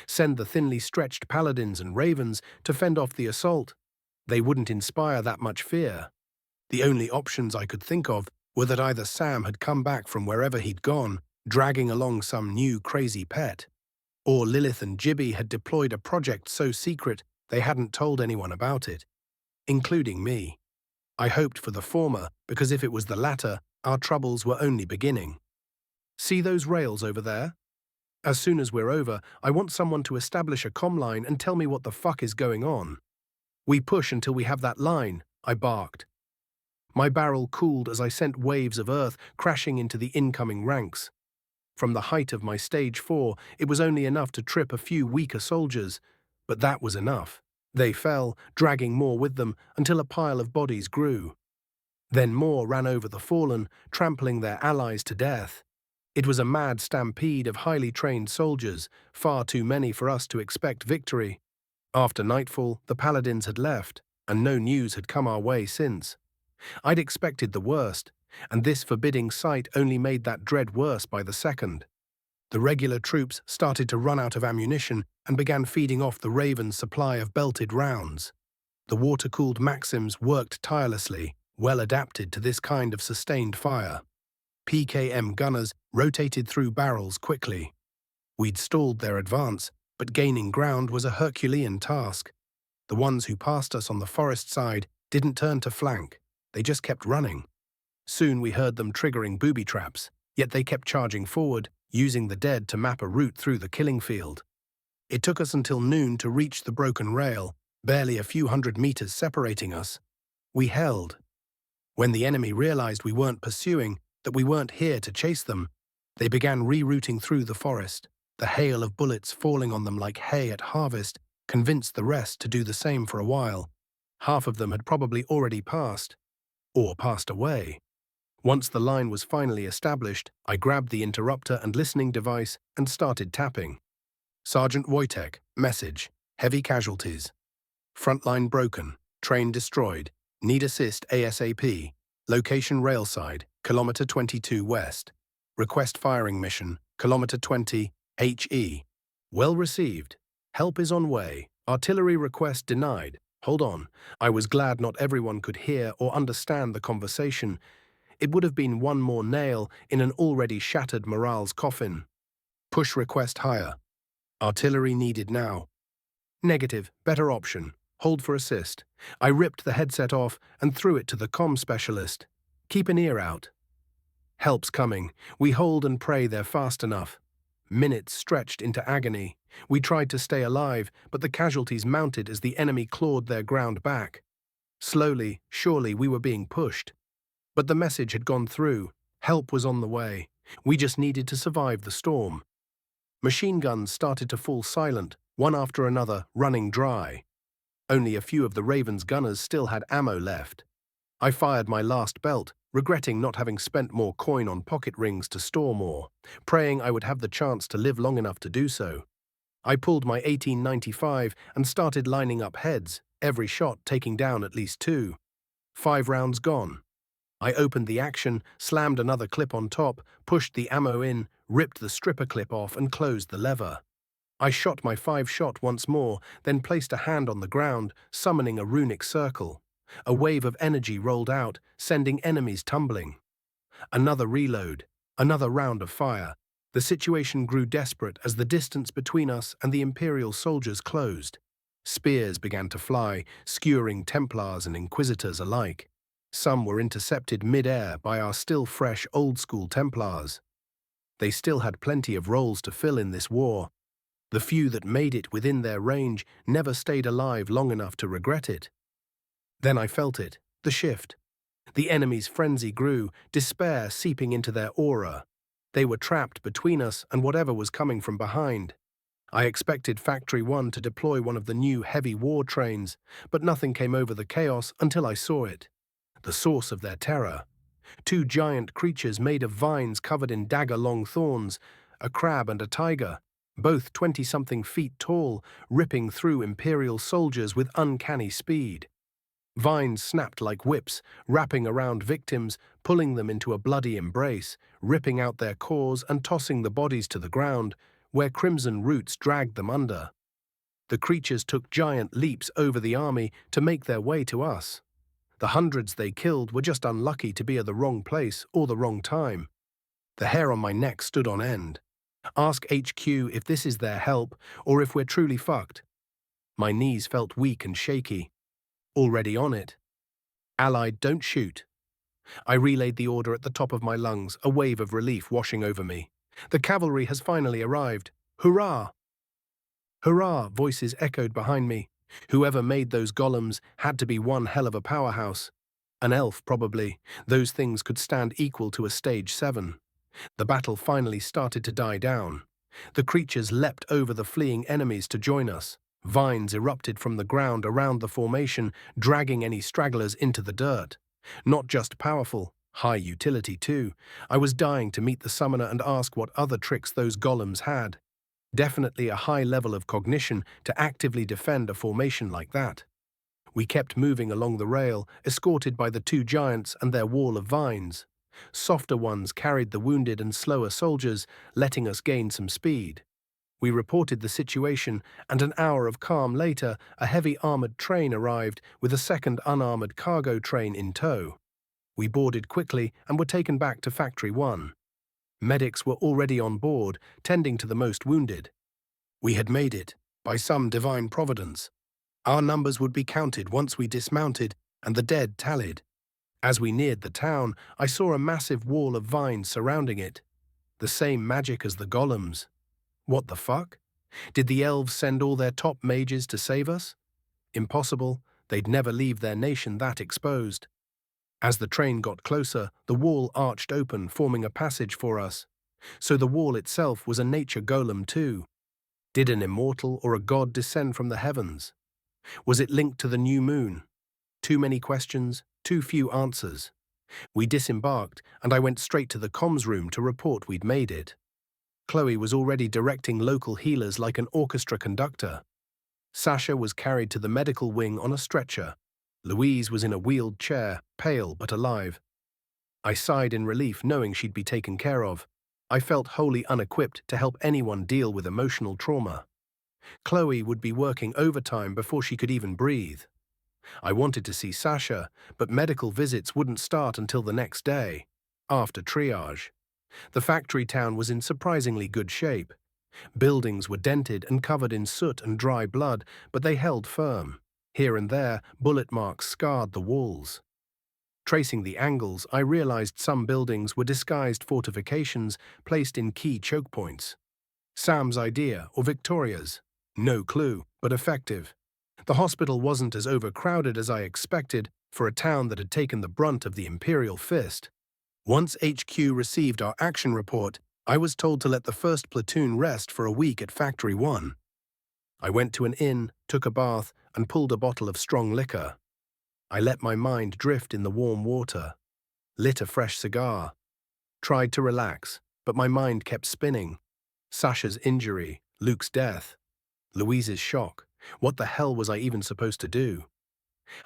A: Send the thinly stretched paladins and ravens to fend off the assault? They wouldn't inspire that much fear. The only options I could think of were that either Sam had come back from wherever he'd gone, dragging along some new crazy pet, or Lilith and Gibby had deployed a project so secret they hadn't told anyone about it, including me. I hoped for the former, because if it was the latter, our troubles were only beginning. See those rails over there? As soon as we're over, I want someone to establish a comm line and tell me what the fuck is going on. We push until we have that line, I barked. My barrel cooled as I sent waves of earth crashing into the incoming ranks. From the height of my stage 4, it was only enough to trip a few weaker soldiers, but that was enough. They fell, dragging more with them, until a pile of bodies grew. Then more ran over the fallen, trampling their allies to death. It was a mad stampede of highly trained soldiers, far too many for us to expect victory. After nightfall, the paladins had left, and no news had come our way since. I'd expected the worst, and this forbidding sight only made that dread worse by the second. The regular troops started to run out of ammunition and began feeding off the Raven's supply of belted rounds. The water-cooled Maxims worked tirelessly, well adapted to this kind of sustained fire. PKM gunners rotated through barrels quickly. We'd stalled their advance, but gaining ground was a Herculean task. The ones who passed us on the forest side didn't turn to flank, they just kept running. Soon we heard them triggering booby traps, yet they kept charging forward, using the dead to map a route through the killing field. It took us until noon to reach the broken rail, barely a few hundred meters separating us. We held. When the enemy realized we weren't pursuing, that we weren't here to chase them, they began rerouting through the forest. The hail of bullets falling on them like hay at harvest convinced the rest to do the same for a while. Half of them had probably already passed, or passed away. Once the line was finally established, I grabbed the interrupter and listening device and started tapping. Sergeant Wojtek, message, heavy casualties. Frontline broken, train destroyed, need assist ASAP, location railside, kilometer 22 west. Request firing mission, kilometer 20, HE. Well received. Help is on way. Artillery request denied. Hold on. I was glad not everyone could hear or understand the conversation. It would have been one more nail in an already shattered morale's coffin. Push request higher. Artillery needed now. Negative, better option. Hold for assist. I ripped the headset off and threw it to the comm specialist. Keep an ear out. Help's coming. We hold and pray they're fast enough. Minutes stretched into agony. We tried to stay alive, but the casualties mounted as the enemy clawed their ground back. Slowly, surely, we were being pushed. But the message had gone through. Help was on the way. We just needed to survive the storm. Machine guns started to fall silent, one after another, running dry. Only a few of the Raven's gunners still had ammo left. I fired my last belt, regretting not having spent more coin on pocket rings to store more, praying I would have the chance to live long enough to do so. I pulled my 1895 and started lining up heads, every shot taking down at least 2. 5 rounds gone. I opened the action, slammed another clip on top, pushed the ammo in, ripped the stripper clip off and closed the lever. I shot my 5-shot once more, then placed a hand on the ground, summoning a runic circle. A wave of energy rolled out, sending enemies tumbling. Another reload, another round of fire. The situation grew desperate as the distance between us and the Imperial soldiers closed. Spears began to fly, skewering Templars and Inquisitors alike. Some were intercepted mid-air by our still-fresh old-school Templars. They still had plenty of roles to fill in this war. The few that made it within their range never stayed alive long enough to regret it. Then I felt it, the shift. The enemy's frenzy grew, despair seeping into their aura. They were trapped between us and whatever was coming from behind. I expected Factory 1 to deploy one of the new heavy war trains, but nothing came over the chaos until I saw it. The source of their terror. 2 giant creatures made of vines covered in dagger-long thorns, a crab and a tiger, both 20-something feet tall, ripping through Imperial soldiers with uncanny speed. Vines snapped like whips, wrapping around victims, pulling them into a bloody embrace, ripping out their cores and tossing the bodies to the ground, where crimson roots dragged them under. The creatures took giant leaps over the army to make their way to us. The hundreds they killed were just unlucky to be at the wrong place or the wrong time. The hair on my neck stood on end. Ask HQ if this is their help or if we're truly fucked. My knees felt weak and shaky. Already on it. Allied, don't shoot. I relayed the order at the top of my lungs, a wave of relief washing over me. The cavalry has finally arrived. Hurrah! Hurrah! Voices echoed behind me. Whoever made those golems had to be one hell of a powerhouse. An elf, probably. Those things could stand equal to a stage 7. The battle finally started to die down. The creatures leapt over the fleeing enemies to join us. Vines erupted from the ground around the formation, dragging any stragglers into the dirt. Not just powerful, high utility too. I was dying to meet the summoner and ask what other tricks those golems had. Definitely a high level of cognition to actively defend a formation like that. We kept moving along the rail, escorted by the 2 giants and their wall of vines. Softer ones carried the wounded and slower soldiers, letting us gain some speed. We reported the situation, and an hour of calm later, a heavy armored train arrived with a second unarmored cargo train in tow. We boarded quickly and were taken back to Factory 1. Medics were already on board, tending to the most wounded. We had made it, by some divine providence. Our numbers would be counted once we dismounted and the dead tallied. As we neared the town, I saw a massive wall of vines surrounding it. The same magic as the golems. What the fuck? Did the elves send all their top mages to save us? Impossible. They'd never leave their nation that exposed. As the train got closer, the wall arched open, forming a passage for us. So the wall itself was a nature golem too. Did an immortal or a god descend from the heavens? Was it linked to the new moon? Too many questions, too few answers. We disembarked, and I went straight to the comms room to report we'd made it. Chloe was already directing local healers like an orchestra conductor. Sasha was carried to the medical wing on a stretcher. Louise was in a wheeled chair, pale but alive. I sighed in relief knowing she'd be taken care of. I felt wholly unequipped to help anyone deal with emotional trauma. Chloe would be working overtime before she could even breathe. I wanted to see Sasha, but medical visits wouldn't start until the next day, after triage. The factory town was in surprisingly good shape. Buildings were dented and covered in soot and dry blood, but they held firm. Here and there, bullet marks scarred the walls. Tracing the angles, I realized some buildings were disguised fortifications placed in key choke points. Sam's idea, or Victoria's? No clue, but effective. The hospital wasn't as overcrowded as I expected for a town that had taken the brunt of the Imperial Fist. Once HQ received our action report, I was told to let the first platoon rest for a week at Factory 1. I went to an inn, took a bath, and pulled a bottle of strong liquor. I let my mind drift in the warm water, lit a fresh cigar, tried to relax, but my mind kept spinning. Sasha's injury, Luke's death, Louise's shock. What the hell was I even supposed to do?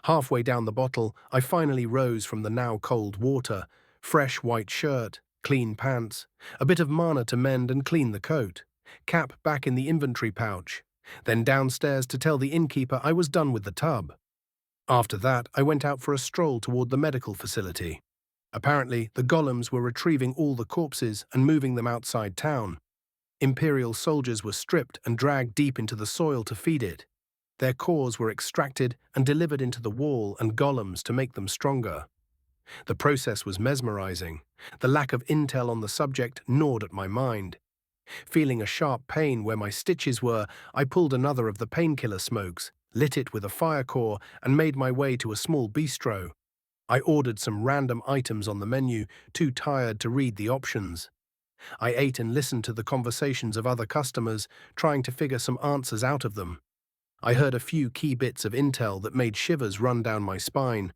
A: Halfway down the bottle, I finally rose from the now cold water, fresh white shirt, clean pants, a bit of mana to mend and clean the coat, cap back in the inventory pouch, then downstairs to tell the innkeeper I was done with the tub. After that, I went out for a stroll toward the medical facility. Apparently, the golems were retrieving all the corpses and moving them outside town. Imperial soldiers were stripped and dragged deep into the soil to feed it. Their cores were extracted and delivered into the wall and golems to make them stronger. The process was mesmerizing. The lack of intel on the subject gnawed at my mind. Feeling a sharp pain where my stitches were, I pulled another of the painkiller smokes, lit it with a fire core, and made my way to a small bistro. I ordered some random items on the menu, too tired to read the options. I ate and listened to the conversations of other customers, trying to figure some answers out of them. I heard a few key bits of intel that made shivers run down my spine.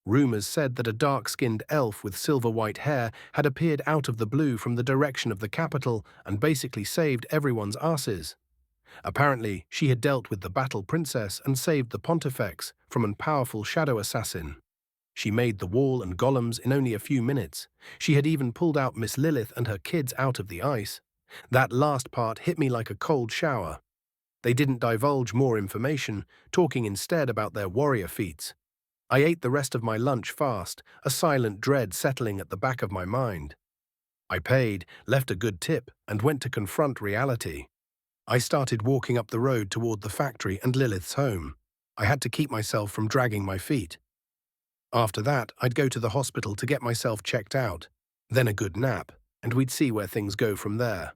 A: Rumors said that a dark-skinned elf with silver-white hair had appeared out of the blue from the direction of the capital and basically saved everyone's asses. Apparently, she had dealt with the Battle Princess and saved the Pontifex from a powerful shadow assassin. She made the wall and golems in only a few minutes. She had even pulled out Miss Lilith and her kids out of the ice. That last part hit me like a cold shower. They didn't divulge more information, talking instead about their warrior feats. I ate the rest of my lunch fast, a silent dread settling at the back of my mind. I paid, left a good tip, and went to confront reality. I started walking up the road toward the factory and Lilith's home. I had to keep myself from dragging my feet. After that, I'd go to the hospital to get myself checked out, then a good nap, and we'd see where things go from there.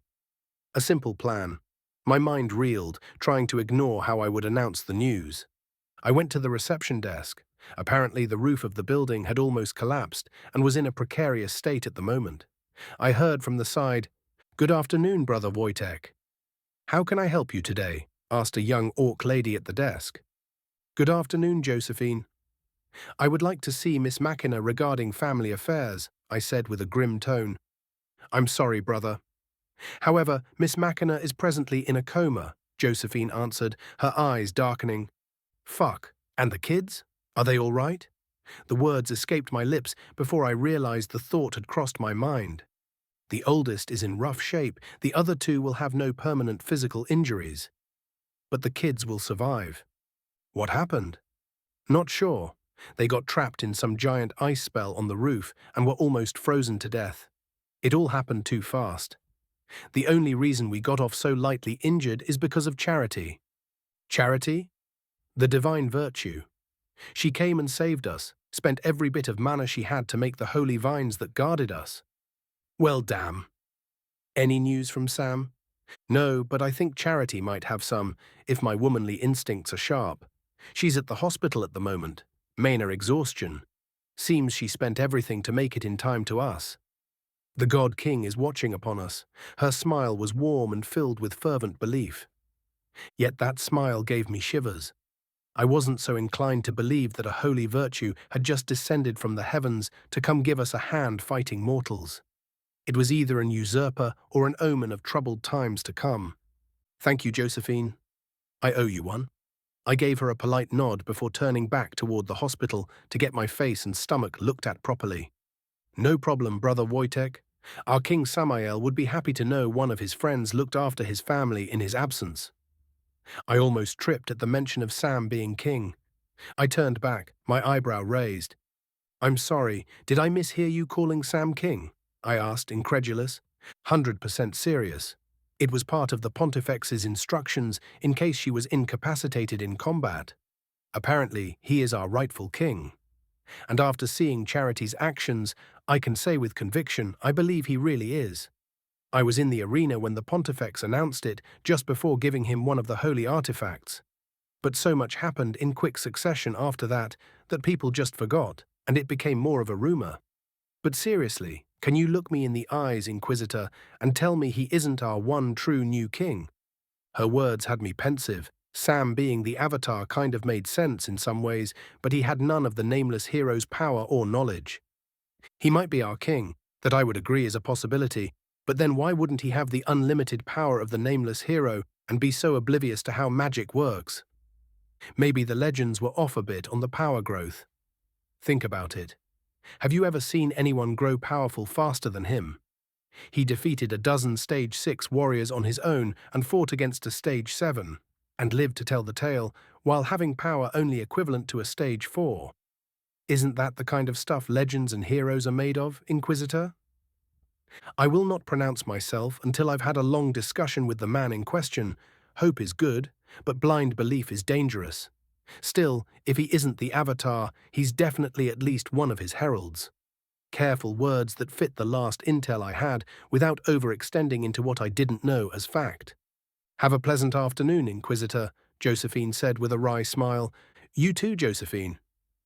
A: A simple plan. My mind reeled, trying to ignore how I would announce the news. I went to the reception desk. Apparently, the roof of the building had almost collapsed and was in a precarious state at the moment. I heard from the side, "Good afternoon, Brother Wojtek." "How can I help you today?" asked a young orc lady at the desk. "Good afternoon, Josephine." "I would like to see Miss Machina regarding family affairs," I said with a grim tone. "I'm sorry, brother." "However, Miss Machina is presently in a coma," Josephine answered, her eyes darkening. "Fuck. And the kids? Are they all right?" The words escaped my lips before I realized the thought had crossed my mind. The oldest is in rough shape, the other two will have no permanent physical injuries. But the kids will survive. What happened? Not sure. They got trapped in some giant ice spell on the roof and were almost frozen to death. It all happened too fast. The only reason we got off so lightly injured is because of charity. Charity? The divine virtue. She came and saved us, spent every bit of mana she had to make the holy vines that guarded us. Well, damn. Any news from Sam? No, but I think Charity might have some, if my womanly instincts are sharp. She's at the hospital at the moment. Mana exhaustion. Seems she spent everything to make it in time to us. The God King is watching upon us. Her smile was warm and filled with fervent belief. Yet that smile gave me shivers. I wasn't so inclined to believe that a holy virtue had just descended from the heavens to come give us a hand fighting mortals. It was either an usurper or an omen of troubled times to come. "Thank you, Josephine. I owe you one." I gave her a polite nod before turning back toward the hospital to get my face and stomach looked at properly. "No problem, Brother Wojtek. Our King Samael would be happy to know one of his friends looked after his family in his absence." I almost tripped at the mention of Sam being king. I turned back, my eyebrow raised. "I'm sorry, did I mishear you calling Sam king?" I asked, incredulous. 100% serious. It was part of the Pontifex's instructions in case she was incapacitated in combat. Apparently, he is our rightful king. And after seeing Charity's actions, I can say with conviction I believe he really is. I was in the arena when the Pontifex announced it, just before giving him one of the holy artifacts. But so much happened in quick succession after that people just forgot, and it became more of a rumor. But seriously, can you look me in the eyes, Inquisitor, and tell me he isn't our one true new king? Her words had me pensive. Sam being the Avatar kind of made sense in some ways, but he had none of the nameless hero's power or knowledge. He might be our king, that I would agree is a possibility, but then why wouldn't he have the unlimited power of the nameless hero and be so oblivious to how magic works? Maybe the legends were off a bit on the power growth. Think about it. Have you ever seen anyone grow powerful faster than him? He defeated a dozen Stage 6 warriors on his own and fought against a Stage 7, and lived to tell the tale, while having power only equivalent to a Stage 4. Isn't that the kind of stuff legends and heroes are made of, Inquisitor? I will not pronounce myself until I've had a long discussion with the man in question. Hope is good, but blind belief is dangerous. Still, if he isn't the Avatar, he's definitely at least one of his heralds. Careful words that fit the last intel I had without overextending into what I didn't know as fact. Have a pleasant afternoon, Inquisitor, Josephine said with a wry smile. You too, Josephine.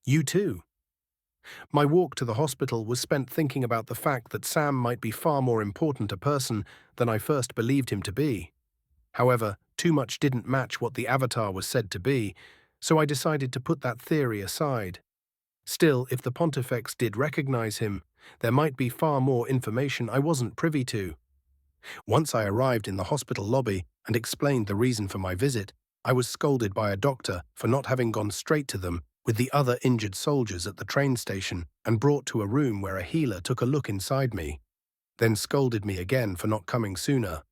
A: You too. My walk to the hospital was spent thinking about the fact that Sam might be far more important a person than I first believed him to be. However, too much didn't match what the Avatar was said to be, so I decided to put that theory aside. Still, if the Pontifex did recognize him, there might be far more information I wasn't privy to. Once I arrived in the hospital lobby and explained the reason for my visit, I was scolded by a doctor for not having gone straight to them with the other injured soldiers at the train station and brought to a room where a healer took a look inside me, then scolded me again for not coming sooner.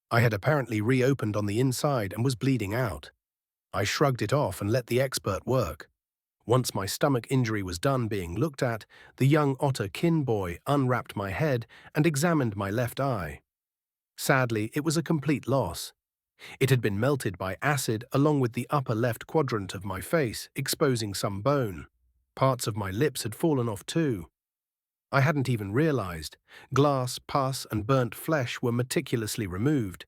A: I had apparently reopened on the inside and was bleeding out. I shrugged it off and let the expert work. Once my stomach injury was done being looked at, the young otter kin boy unwrapped my head and examined my left eye. Sadly, it was a complete loss. It had been melted by acid along with the upper left quadrant of my face, exposing some bone. Parts of my lips had fallen off too. I hadn't even realized. Glass, pus, and burnt flesh were meticulously removed.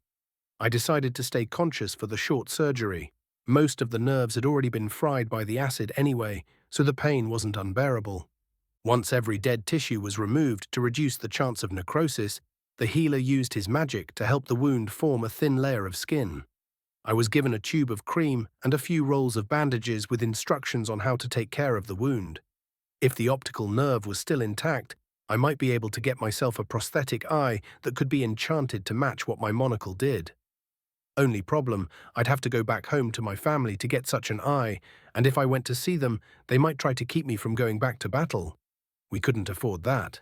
A: I decided to stay conscious for the short surgery. Most of the nerves had already been fried by the acid anyway, so the pain wasn't unbearable. Once every dead tissue was removed to reduce the chance of necrosis, the healer used his magic to help the wound form a thin layer of skin. I was given a tube of cream and a few rolls of bandages with instructions on how to take care of the wound. If the optical nerve was still intact, I might be able to get myself a prosthetic eye that could be enchanted to match what my monocle did. Only problem, I'd have to go back home to my family to get such an eye, and if I went to see them, they might try to keep me from going back to battle. We couldn't afford that.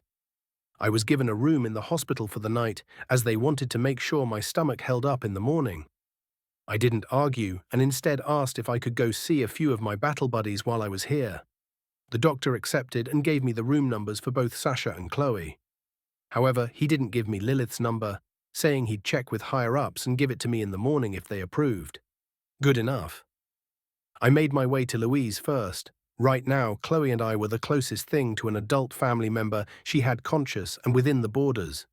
A: I was given a room in the hospital for the night, as they wanted to make sure my stomach held up in the morning. I didn't argue, and instead asked if I could go see a few of my battle buddies while I was here. The doctor accepted and gave me the room numbers for both Sasha and Chloe. However, he didn't give me Lilith's number, saying he'd check with higher-ups and give it to me in the morning if they approved. Good enough. I made my way to Louise first. Right now, Chloe and I were the closest thing to an adult family member she had conscious and within the borders.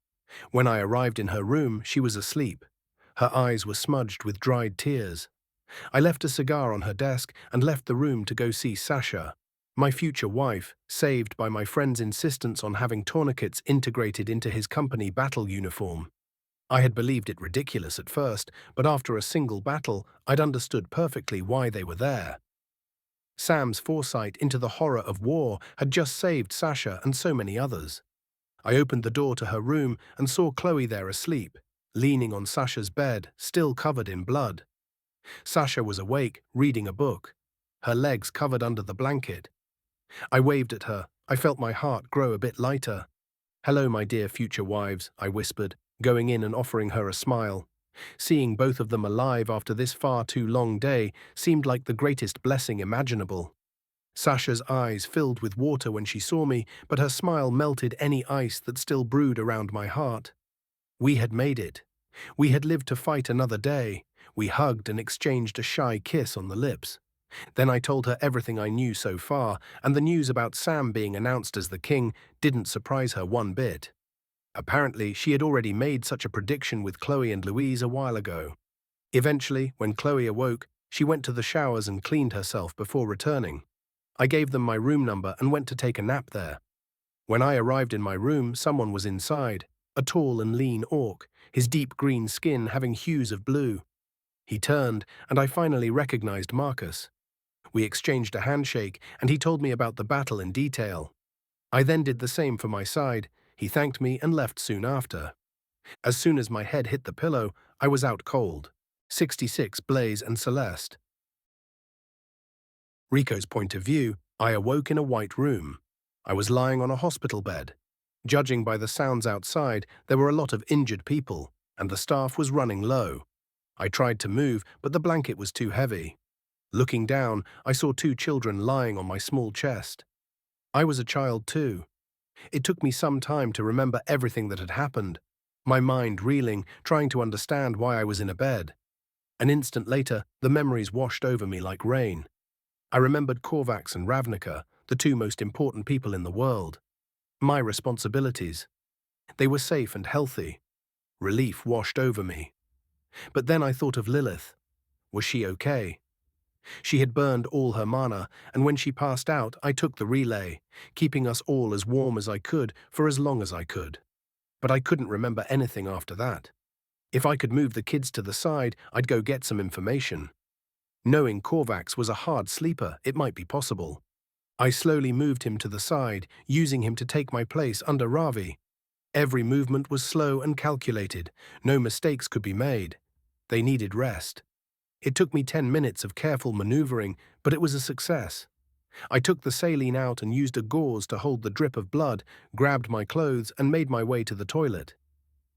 A: When I arrived in her room, she was asleep. Her eyes were smudged with dried tears. I left a cigar on her desk and left the room to go see Sasha, my future wife, saved by my friend's insistence on having tourniquets integrated into his company battle uniform. I had believed it ridiculous at first, but after a single battle, I'd understood perfectly why they were there. Sam's foresight into the horror of war had just saved Sasha and so many others. I opened the door to her room and saw Chloe there asleep, leaning on Sasha's bed, still covered in blood. Sasha was awake, reading a book, her legs covered under the blanket. I waved at her. I felt my heart grow a bit lighter. "Hello, my dear future wives," I whispered, going in and offering her a smile. Seeing both of them alive after this far too long day seemed like the greatest blessing imaginable. Sasha's eyes filled with water when she saw me, but her smile melted any ice that still brewed around my heart. We had made it. We had lived to fight another day. We hugged and exchanged a shy kiss on the lips. Then I told her everything I knew so far, and the news about Sam being announced as the king didn't surprise her one bit. Apparently, she had already made such a prediction with Chloe and Louise a while ago. Eventually, when Chloe awoke, she went to the showers and cleaned herself before returning. I gave them my room number and went to take a nap there. When I arrived in my room, someone was inside, a tall and lean orc, his deep green skin having hues of blue. He turned, and I finally recognized Marcus. We exchanged a handshake, and he told me about the battle in detail. I then did the same for my side. He thanked me and left soon after. As soon as my head hit the pillow, I was out cold. 66 Blaze and Celeste. Rico's point of view, I awoke in a white room. I was lying on a hospital bed. Judging by the sounds outside, there were a lot of injured people, and the staff was running low. I tried to move, but the blanket was too heavy. Looking down, I saw 2 children lying on my small chest. I was a child too. It took me some time to remember everything that had happened, my mind reeling, trying to understand why I was in a bed. An instant later, the memories washed over me like rain. I remembered Korvax and Ravnica, the 2 most important people in the world. My responsibilities. They were safe and healthy. Relief washed over me. But then I thought of Lilith. Was she okay? She had burned all her mana, and when she passed out, I took the relay, keeping us all as warm as I could for as long as I could. But I couldn't remember anything after that. If I could move the kids to the side, I'd go get some information. Knowing Korvax was a hard sleeper, it might be possible. I slowly moved him to the side, using him to take my place under Ravi. Every movement was slow and calculated. No mistakes could be made. They needed rest. It took me 10 minutes of careful maneuvering, but it was a success. I took the saline out and used a gauze to hold the drip of blood, grabbed my clothes, and made my way to the toilet.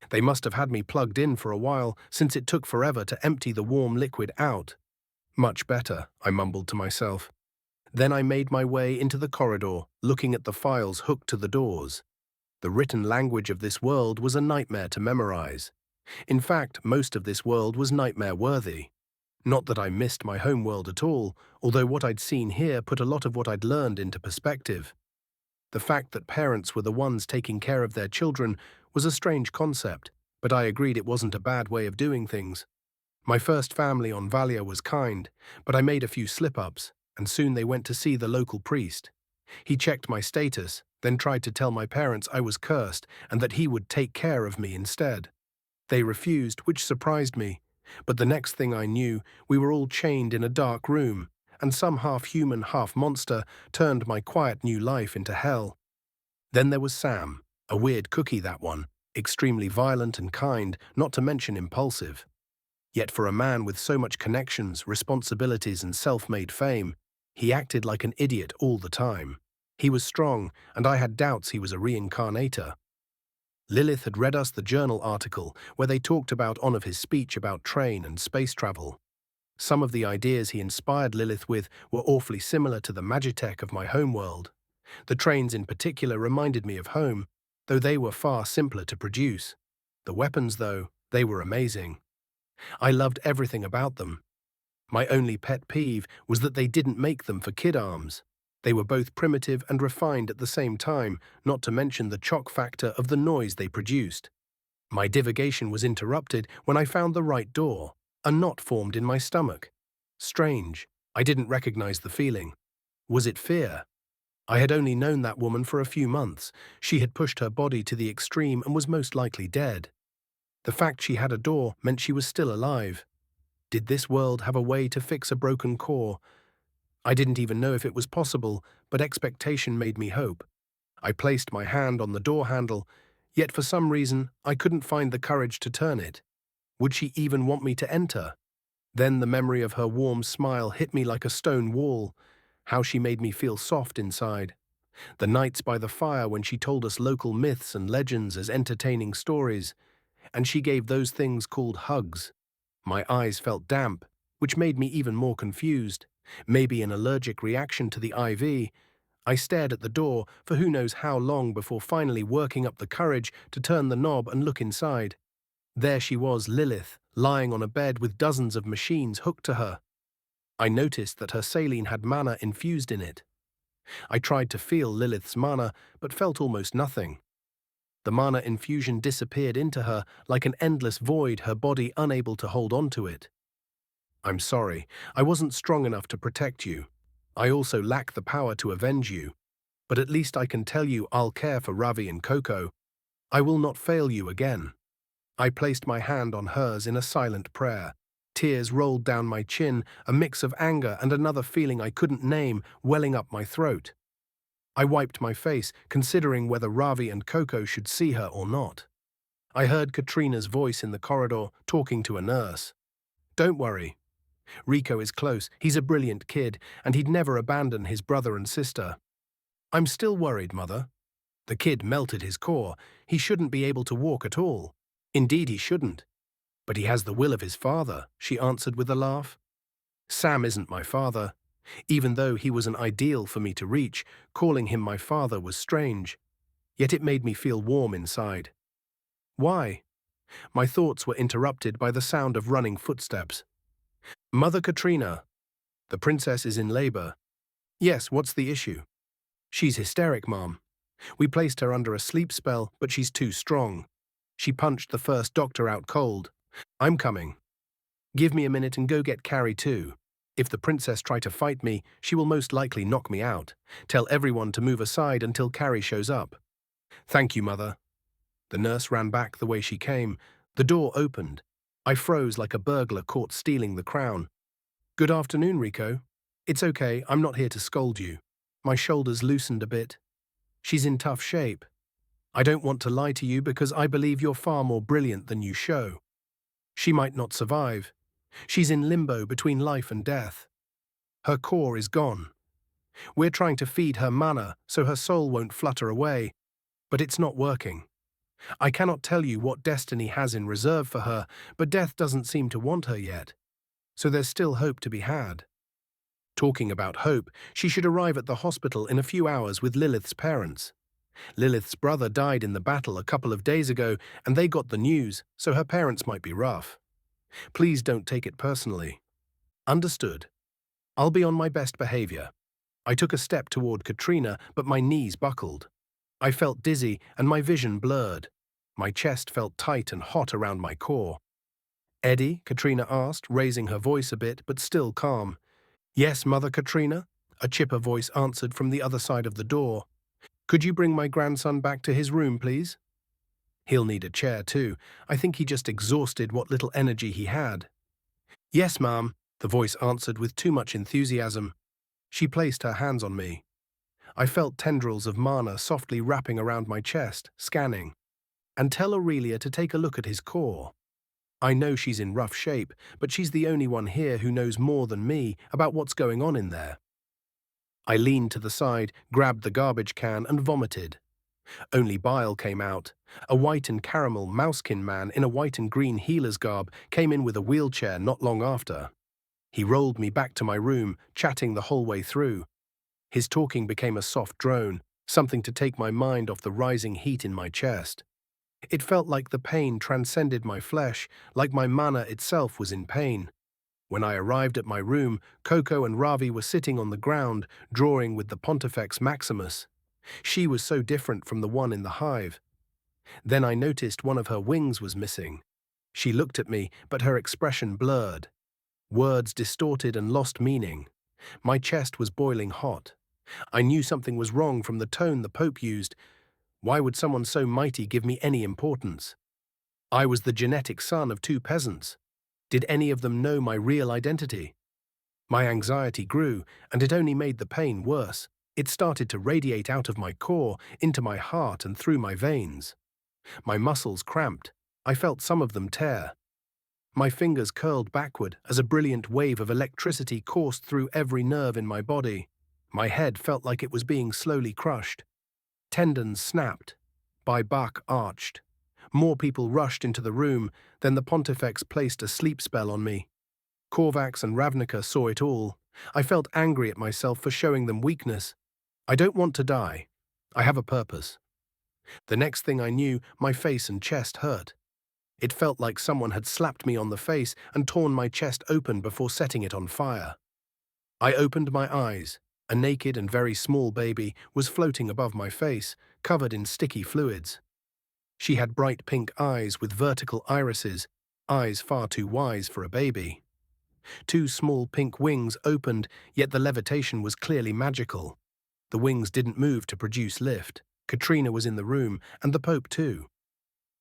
A: They must have had me plugged in for a while, since it took forever to empty the warm liquid out. Much better, I mumbled to myself. Then I made my way into the corridor, looking at the files hooked to the doors. The written language of this world was a nightmare to memorize. In fact, most of this world was nightmare-worthy. Not that I missed my home world at all, although what I'd seen here put a lot of what I'd learned into perspective. The fact that parents were the ones taking care of their children was a strange concept, but I agreed it wasn't a bad way of doing things. My first family on Valia was kind, but I made a few slip-ups, and soon they went to see the local priest. He checked my status, then tried to tell my parents I was cursed and that he would take care of me instead. They refused, which surprised me. But the next thing I knew, we were all chained in a dark room, and some half-human, half-monster turned my quiet new life into hell. Then there was Sam, a weird cookie that one, extremely violent and kind, not to mention impulsive. Yet for a man with so much connections, responsibilities, and self-made fame, he acted like an idiot all the time. He was strong, and I had doubts he was a reincarnator. Lilith had read us the journal article where they talked about of his speech about train and space travel. Some of the ideas he inspired Lilith with were awfully similar to the Magitech of my homeworld. The trains in particular reminded me of home, though they were far simpler to produce. The weapons, though, they were amazing. I loved everything about them. My only pet peeve was that they didn't make them for kid arms. They were both primitive and refined at the same time, not to mention the shock factor of the noise they produced. My divagation was interrupted when I found the right door. A knot formed in my stomach. Strange. I didn't recognize the feeling. Was it fear? I had only known that woman for a few months. She had pushed her body to the extreme and was most likely dead. The fact she had a door meant she was still alive. Did this world have a way to fix a broken core? I didn't even know if it was possible, but expectation made me hope. I placed my hand on the door handle, yet for some reason I couldn't find the courage to turn it. Would she even want me to enter? Then the memory of her warm smile hit me like a stone wall. How she made me feel soft inside. The nights by the fire when she told us local myths and legends as entertaining stories. And she gave those things called hugs. My eyes felt damp, which made me even more confused. Maybe an allergic reaction to the IV. I stared at the door for who knows how long before finally working up the courage to turn the knob and look inside. There she was, Lilith, lying on a bed with dozens of machines hooked to her. I noticed that her saline had mana infused in it. I tried to feel Lilith's mana, but felt almost nothing. The mana infusion disappeared into her like an endless void, her body unable to hold on to it. I'm sorry, I wasn't strong enough to protect you. I also lack the power to avenge you. But at least I can tell you I'll care for Ravi and Coco. I will not fail you again. I placed my hand on hers in a silent prayer. Tears rolled down my chin, a mix of anger and another feeling I couldn't name welling up my throat. I wiped my face, considering whether Ravi and Coco should see her or not. I heard Katrina's voice in the corridor, talking to a nurse. Don't worry. Rico is close, he's a brilliant kid, and he'd never abandon his brother and sister. I'm still worried, Mother. The kid melted his core. He shouldn't be able to walk at all. Indeed, he shouldn't. But he has the will of his father, she answered with a laugh. Sam isn't my father. Even though he was an ideal for me to reach, calling him my father was strange. Yet it made me feel warm inside. Why? My thoughts were interrupted by the sound of running footsteps. Mother Katrina. The princess is in labor. Yes, what's the issue? She's hysteric, Mom. We placed her under a sleep spell, but she's too strong. She punched the first doctor out cold. I'm coming. Give me a minute and go get Carrie too. If the princess tries to fight me, she will most likely knock me out. Tell everyone to move aside until Carrie shows up. Thank you, Mother. The nurse ran back the way she came. The door opened. I froze like a burglar caught stealing the crown. Good afternoon, Rico. It's okay, I'm not here to scold you. My shoulders loosened a bit. She's in tough shape. I don't want to lie to you because I believe you're far more brilliant than you show. She might not survive. She's in limbo between life and death. Her core is gone. We're trying to feed her mana so her soul won't flutter away, but it's not working. I cannot tell you what destiny has in reserve for her, but death doesn't seem to want her yet. So there's still hope to be had. Talking about hope, she should arrive at the hospital in a few hours with Lilith's parents. Lilith's brother died in the battle a couple of days ago, and they got the news, so her parents might be rough. Please don't take it personally. Understood. I'll be on my best behavior. I took a step toward Katrina, but my knees buckled. I felt dizzy and my vision blurred. My chest felt tight and hot around my core. Eddie? Katrina asked, raising her voice a bit, but still calm. Yes, Mother Katrina? A chipper voice answered from the other side of the door. Could you bring my grandson back to his room, please? He'll need a chair too. I think he just exhausted what little energy he had. Yes, ma'am, the voice answered with too much enthusiasm. She placed her hands on me. I felt tendrils of mana softly wrapping around my chest, scanning. And tell Aurelia to take a look at his core. I know she's in rough shape, but she's the only one here who knows more than me about what's going on in there. I leaned to the side, grabbed the garbage can and vomited. Only bile came out. A white and caramel mousekin man in a white and green healer's garb came in with a wheelchair not long after. He rolled me back to my room, chatting the whole way through. His talking became a soft drone, something to take my mind off the rising heat in my chest. It felt like the pain transcended my flesh, like my mana itself was in pain. When I arrived at my room, Coco and Ravi were sitting on the ground, drawing with the Pontifex Maximus. She was so different from the one in the hive. Then I noticed one of her wings was missing. She looked at me, but her expression blurred. Words distorted and lost meaning. My chest was boiling hot. I knew something was wrong from the tone the Pope used. Why would someone so mighty give me any importance? I was the genetic son of two peasants. Did any of them know my real identity? My anxiety grew, and it only made the pain worse. It started to radiate out of my core, into my heart and through my veins. My muscles cramped. I felt some of them tear. My fingers curled backward as a brilliant wave of electricity coursed through every nerve in my body. My head felt like it was being slowly crushed. Tendons snapped. My back arched. More people rushed into the room, then the Pontifex placed a sleep spell on me. Korvax and Ravnica saw it all. I felt angry at myself for showing them weakness. I don't want to die. I have a purpose. The next thing I knew, my face and chest hurt. It felt like someone had slapped me on the face and torn my chest open before setting it on fire. I opened my eyes. A naked and very small baby was floating above my face, covered in sticky fluids. She had bright pink eyes with vertical irises, eyes far too wise for a baby. Two small pink wings opened, yet the levitation was clearly magical. The wings didn't move to produce lift. Katrina was in the room, and the Pope too.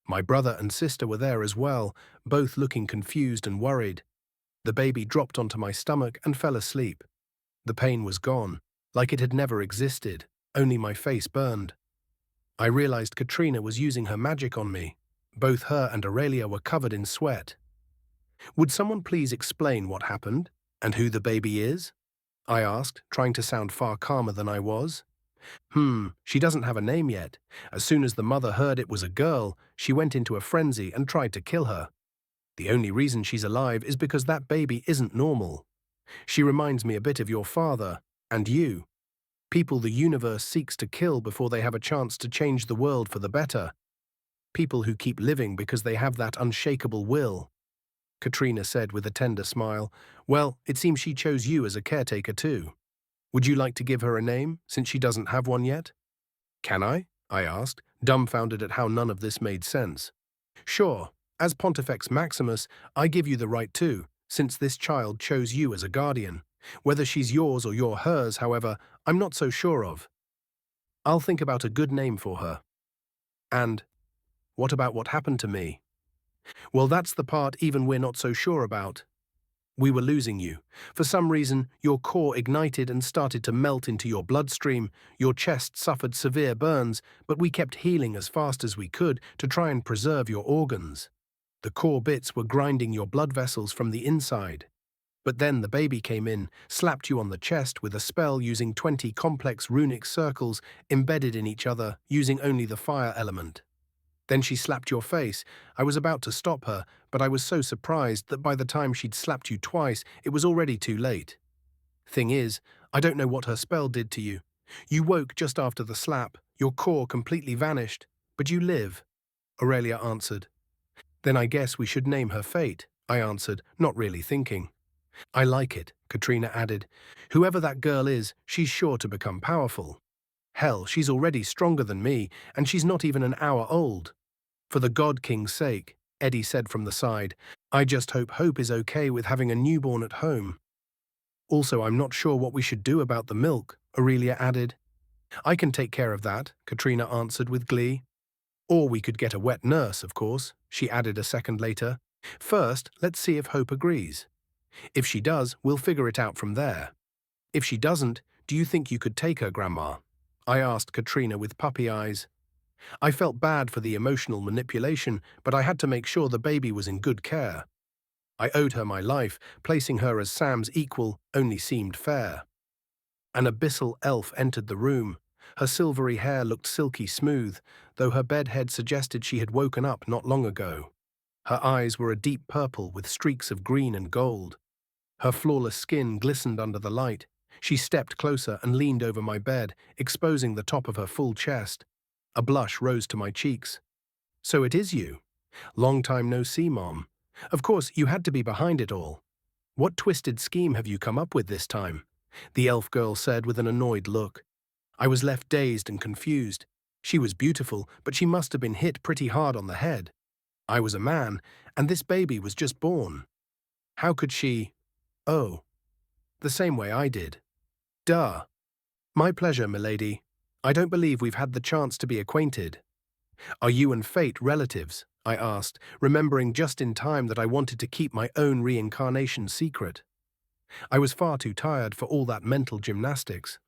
A: My brother and sister were there as well, both looking confused and worried. The baby dropped onto my stomach and fell asleep. The pain was gone, like it had never existed, only my face burned. I realized Katrina was using her magic on me. Both her and Aurelia were covered in sweat. Would someone please explain what happened, and who the baby is? I asked, trying to sound far calmer than I was. She doesn't have a name yet. As soon as the mother heard it was a girl, she went into a frenzy and tried to kill her. The only reason she's alive is because that baby isn't normal. She reminds me a bit of your father, and you. People the universe seeks to kill before they have a chance to change the world for the better. People who keep living because they have that unshakable will. Katrina said with a tender smile, "Well, it seems she chose you as a caretaker too. Would you like to give her a name, since she doesn't have one yet?" "Can I?" I asked, dumbfounded at how none of this made sense. "Sure. As Pontifex Maximus, I give you the right too, since this child chose you as a guardian. Whether she's yours or you're hers, however, I'm not so sure of. I'll think about a good name for her." "And what about what happened to me?" "Well, that's the part even we're not so sure about. We were losing you. For some reason, your core ignited and started to melt into your bloodstream, your chest suffered severe burns, but we kept healing as fast as we could to try and preserve your organs. The core bits were grinding your blood vessels from the inside. But then the baby came in, slapped you on the chest with a spell using 20 complex runic circles embedded in each other using only the fire element. Then she slapped your face. I was about to stop her, but I was so surprised that by the time she'd slapped you twice, it was already too late. Thing is, I don't know what her spell did to you. You woke just after the slap, your core completely vanished, but you live," Aurelia answered. "Then I guess we should name her Fate," I answered, not really thinking. "I like it," Katrina added. "Whoever that girl is, she's sure to become powerful. Hell, she's already stronger than me, and she's not even an hour old." "For the God King's sake," Eddie said from the side, "I just hope Hope is okay with having a newborn at home." "Also, I'm not sure what we should do about the milk," Aurelia added. "I can take care of that," Katrina answered with glee. "Or we could get a wet nurse, of course," she added a second later. "First, let's see if Hope agrees. If she does, we'll figure it out from there. If she doesn't, do you think you could take her, Grandma?" I asked Katrina with puppy eyes. I felt bad for the emotional manipulation, but I had to make sure the baby was in good care. I owed her my life, placing her as Sam's equal only seemed fair. An abyssal elf entered the room. Her silvery hair looked silky smooth, though her bedhead suggested she had woken up not long ago. Her eyes were a deep purple with streaks of green and gold. Her flawless skin glistened under the light. She stepped closer and leaned over my bed, exposing the top of her full chest. A blush rose to my cheeks. "So it is you. Long time no see, Mom. Of course, you had to be behind it all. What twisted scheme have you come up with this time?" the elf girl said with an annoyed look. I was left dazed and confused. She was beautiful, but she must have been hit pretty hard on the head. I was a man, and this baby was just born. How could she? Oh, the same way I did. Duh. "My pleasure, milady. I don't believe we've had the chance to be acquainted." "Are you and Fate relatives?" I asked, remembering just in time that I wanted to keep my own reincarnation secret. I was far too tired for all that mental gymnastics.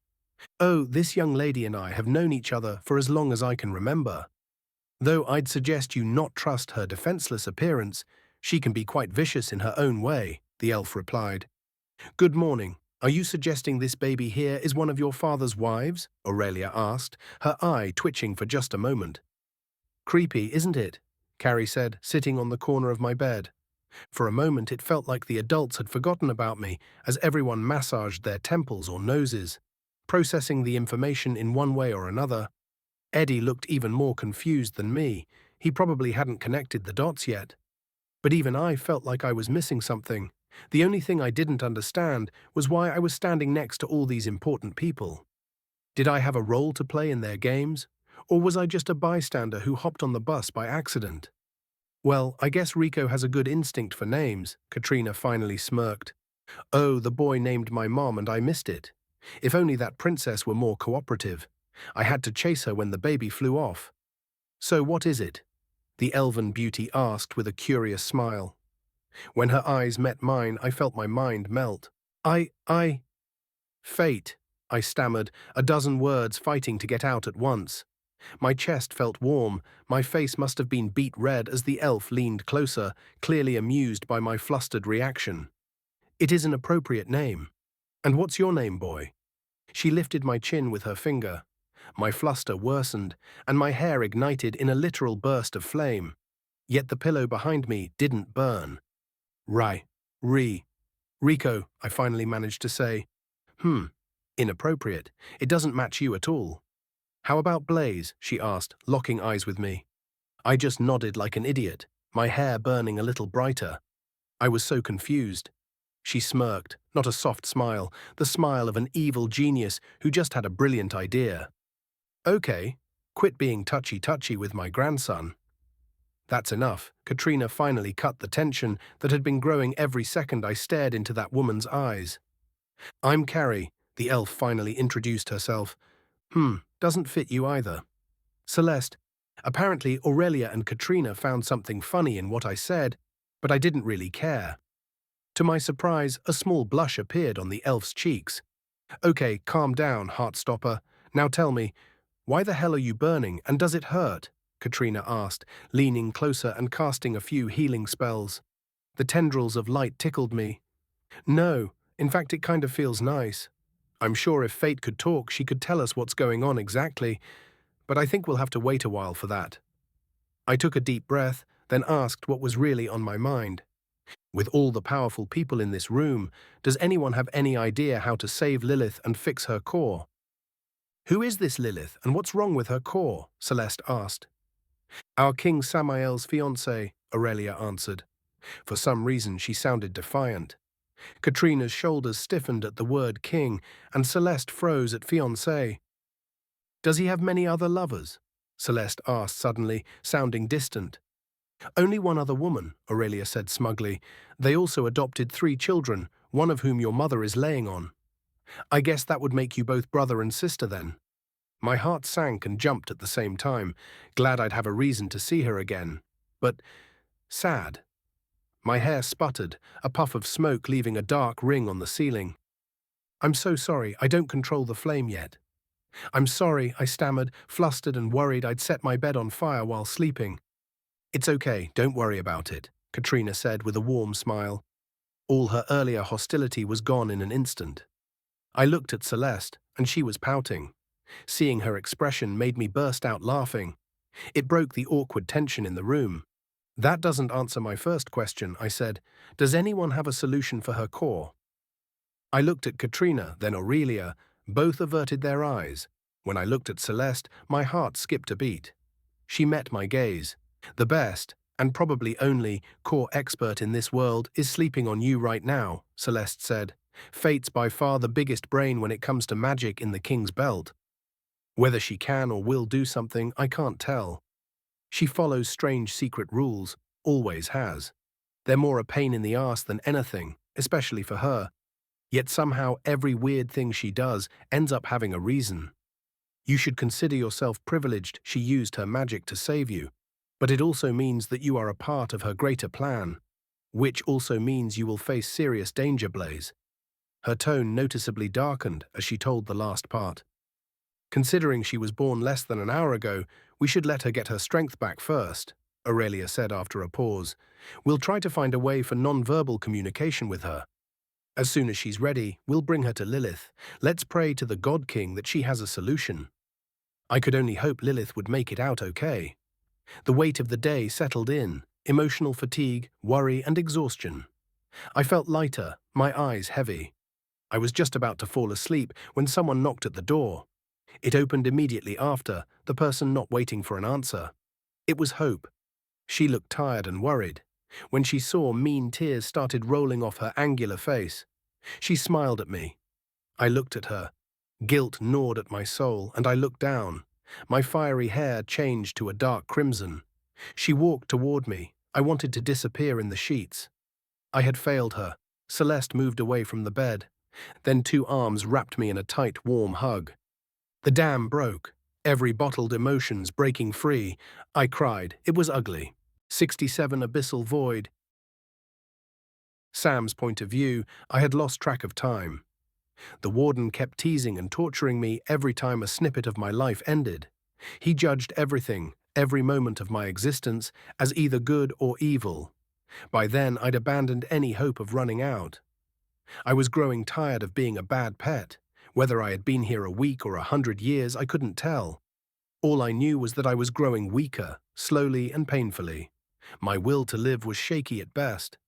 A: "Oh, this young lady and I have known each other for as long as I can remember. Though I'd suggest you not trust her defenseless appearance, she can be quite vicious in her own way," the elf replied. "Good morning. Are you suggesting this baby here is one of your father's wives?" Aurelia asked, her eye twitching for just a moment. "Creepy, isn't it?" Carrie said, sitting on the corner of my bed. For a moment it felt like the adults had forgotten about me as everyone massaged their temples or noses, processing the information in one way or another. Eddie looked even more confused than me. He probably hadn't connected the dots yet. But even I felt like I was missing something. The only thing I didn't understand was why I was standing next to all these important people. Did I have a role to play in their games? Or was I just a bystander who hopped on the bus by accident? Well, I guess Rico has a good instinct for names, Katrina finally smirked. Oh, the boy named my mom and I missed it. If only that princess were more cooperative. I had to chase her when the baby flew off. So what is it? The elven beauty asked with a curious smile. When her eyes met mine, I felt my mind melt. Fate, I stammered, a dozen words fighting to get out at once. My chest felt warm, my face must have been beet red as the elf leaned closer, clearly amused by my flustered reaction. It is an appropriate name. And what's your name, boy? She lifted my chin with her finger. My fluster worsened, and my hair ignited in a literal burst of flame. Yet the pillow behind me didn't burn. Rico, I finally managed to say. Inappropriate. It doesn't match you at all. How about Blaze? She asked, locking eyes with me. I just nodded like an idiot, my hair burning a little brighter. I was so confused. She smirked, not a soft smile, the smile of an evil genius who just had a brilliant idea. Okay, quit being touchy-touchy with my grandson. That's enough. Katrina finally cut the tension that had been growing every second I stared into that woman's eyes. I'm Carrie, the elf finally introduced herself. Doesn't fit you either. Celeste. Apparently Aurelia and Katrina found something funny in what I said, but I didn't really care. To my surprise, a small blush appeared on the elf's cheeks. Okay, calm down, Heartstopper. Now tell me, why the hell are you burning, and does it hurt? Katrina asked, leaning closer and casting a few healing spells. The tendrils of light tickled me. No, in fact it kind of feels nice. I'm sure if Fate could talk, she could tell us what's going on exactly, but I think we'll have to wait a while for that. I took a deep breath, then asked what was really on my mind. With all the powerful people in this room, does anyone have any idea how to save Lilith and fix her core? Who is this Lilith, and what's wrong with her core? Celeste asked. Our King Samael's fiancée, Aurelia answered. For some reason, she sounded defiant. Katrina's shoulders stiffened at the word king, and Celeste froze at fiancé. Does he have many other lovers? Celeste asked suddenly, sounding distant. Only one other woman, Aurelia said smugly. They also adopted 3 children, one of whom your mother is laying on. I guess that would make you both brother and sister then. My heart sank and jumped at the same time, glad I'd have a reason to see her again. But sad. My hair sputtered, a puff of smoke leaving a dark ring on the ceiling. I'm so sorry, I don't control the flame yet. I'm sorry, I stammered, flustered and worried I'd set my bed on fire while sleeping. It's okay, don't worry about it, Katrina said with a warm smile. All her earlier hostility was gone in an instant. I looked at Celeste, and she was pouting. Seeing her expression made me burst out laughing. It broke the awkward tension in the room. That doesn't answer my first question, I said. Does anyone have a solution for her core? I looked at Katrina, then Aurelia. Both averted their eyes. When I looked at Celeste, my heart skipped a beat. She met my gaze. The best, and probably only, core expert in this world is sleeping on you right now, Celeste said. Fate's by far the biggest brain when it comes to magic in the King's Belt. Whether she can or will do something, I can't tell. She follows strange secret rules, always has. They're more a pain in the arse than anything, especially for her. Yet somehow every weird thing she does ends up having a reason. You should consider yourself privileged she used her magic to save you, but it also means that you are a part of her greater plan, which also means you will face serious danger, Blaze. Her tone noticeably darkened as she told the last part. Considering she was born less than an hour ago, we should let her get her strength back first, Aurelia said after a pause. We'll try to find a way for non-verbal communication with her. As soon as she's ready, we'll bring her to Lilith. Let's pray to the God King that she has a solution. I could only hope Lilith would make it out okay. The weight of the day settled in, emotional fatigue, worry and exhaustion. I felt lighter, my eyes heavy. I was just about to fall asleep when someone knocked at the door. It opened immediately after, the person not waiting for an answer. It was Hope. She looked tired and worried. When she saw, mean tears started rolling off her angular face. She smiled at me. I looked at her. Guilt gnawed at my soul, and I looked down. My fiery hair changed to a dark crimson. She walked toward me. I wanted to disappear in the sheets. I had failed her. Celeste moved away from the bed. Then two arms wrapped me in a tight, warm hug. The dam broke. Every bottled emotions breaking free. I cried. It was ugly. 67 abyssal void. Sam's point of view, I had lost track of time. The warden kept teasing and torturing me every time a snippet of my life ended. He judged everything, every moment of my existence, as either good or evil. By then, I'd abandoned any hope of running out. I was growing tired of being a bad pet. Whether I had been here a week or 100 years, I couldn't tell. All I knew was that I was growing weaker, slowly and painfully. My will to live was shaky at best.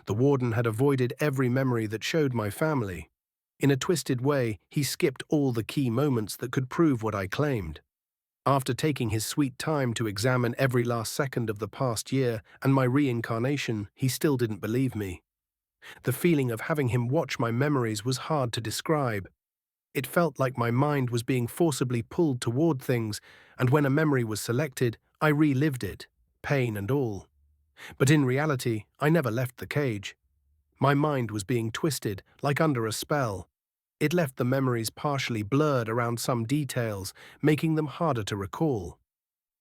A: The warden had avoided every memory that showed my family. In a twisted way, he skipped all the key moments that could prove what I claimed. After taking his sweet time to examine every last second of the past year and my reincarnation, he still didn't believe me. The feeling of having him watch my memories was hard to describe. It felt like my mind was being forcibly pulled toward things, and when a memory was selected, I relived it, pain and all. But in reality, I never left the cage. My mind was being twisted, like under a spell. It left the memories partially blurred around some details, making them harder to recall.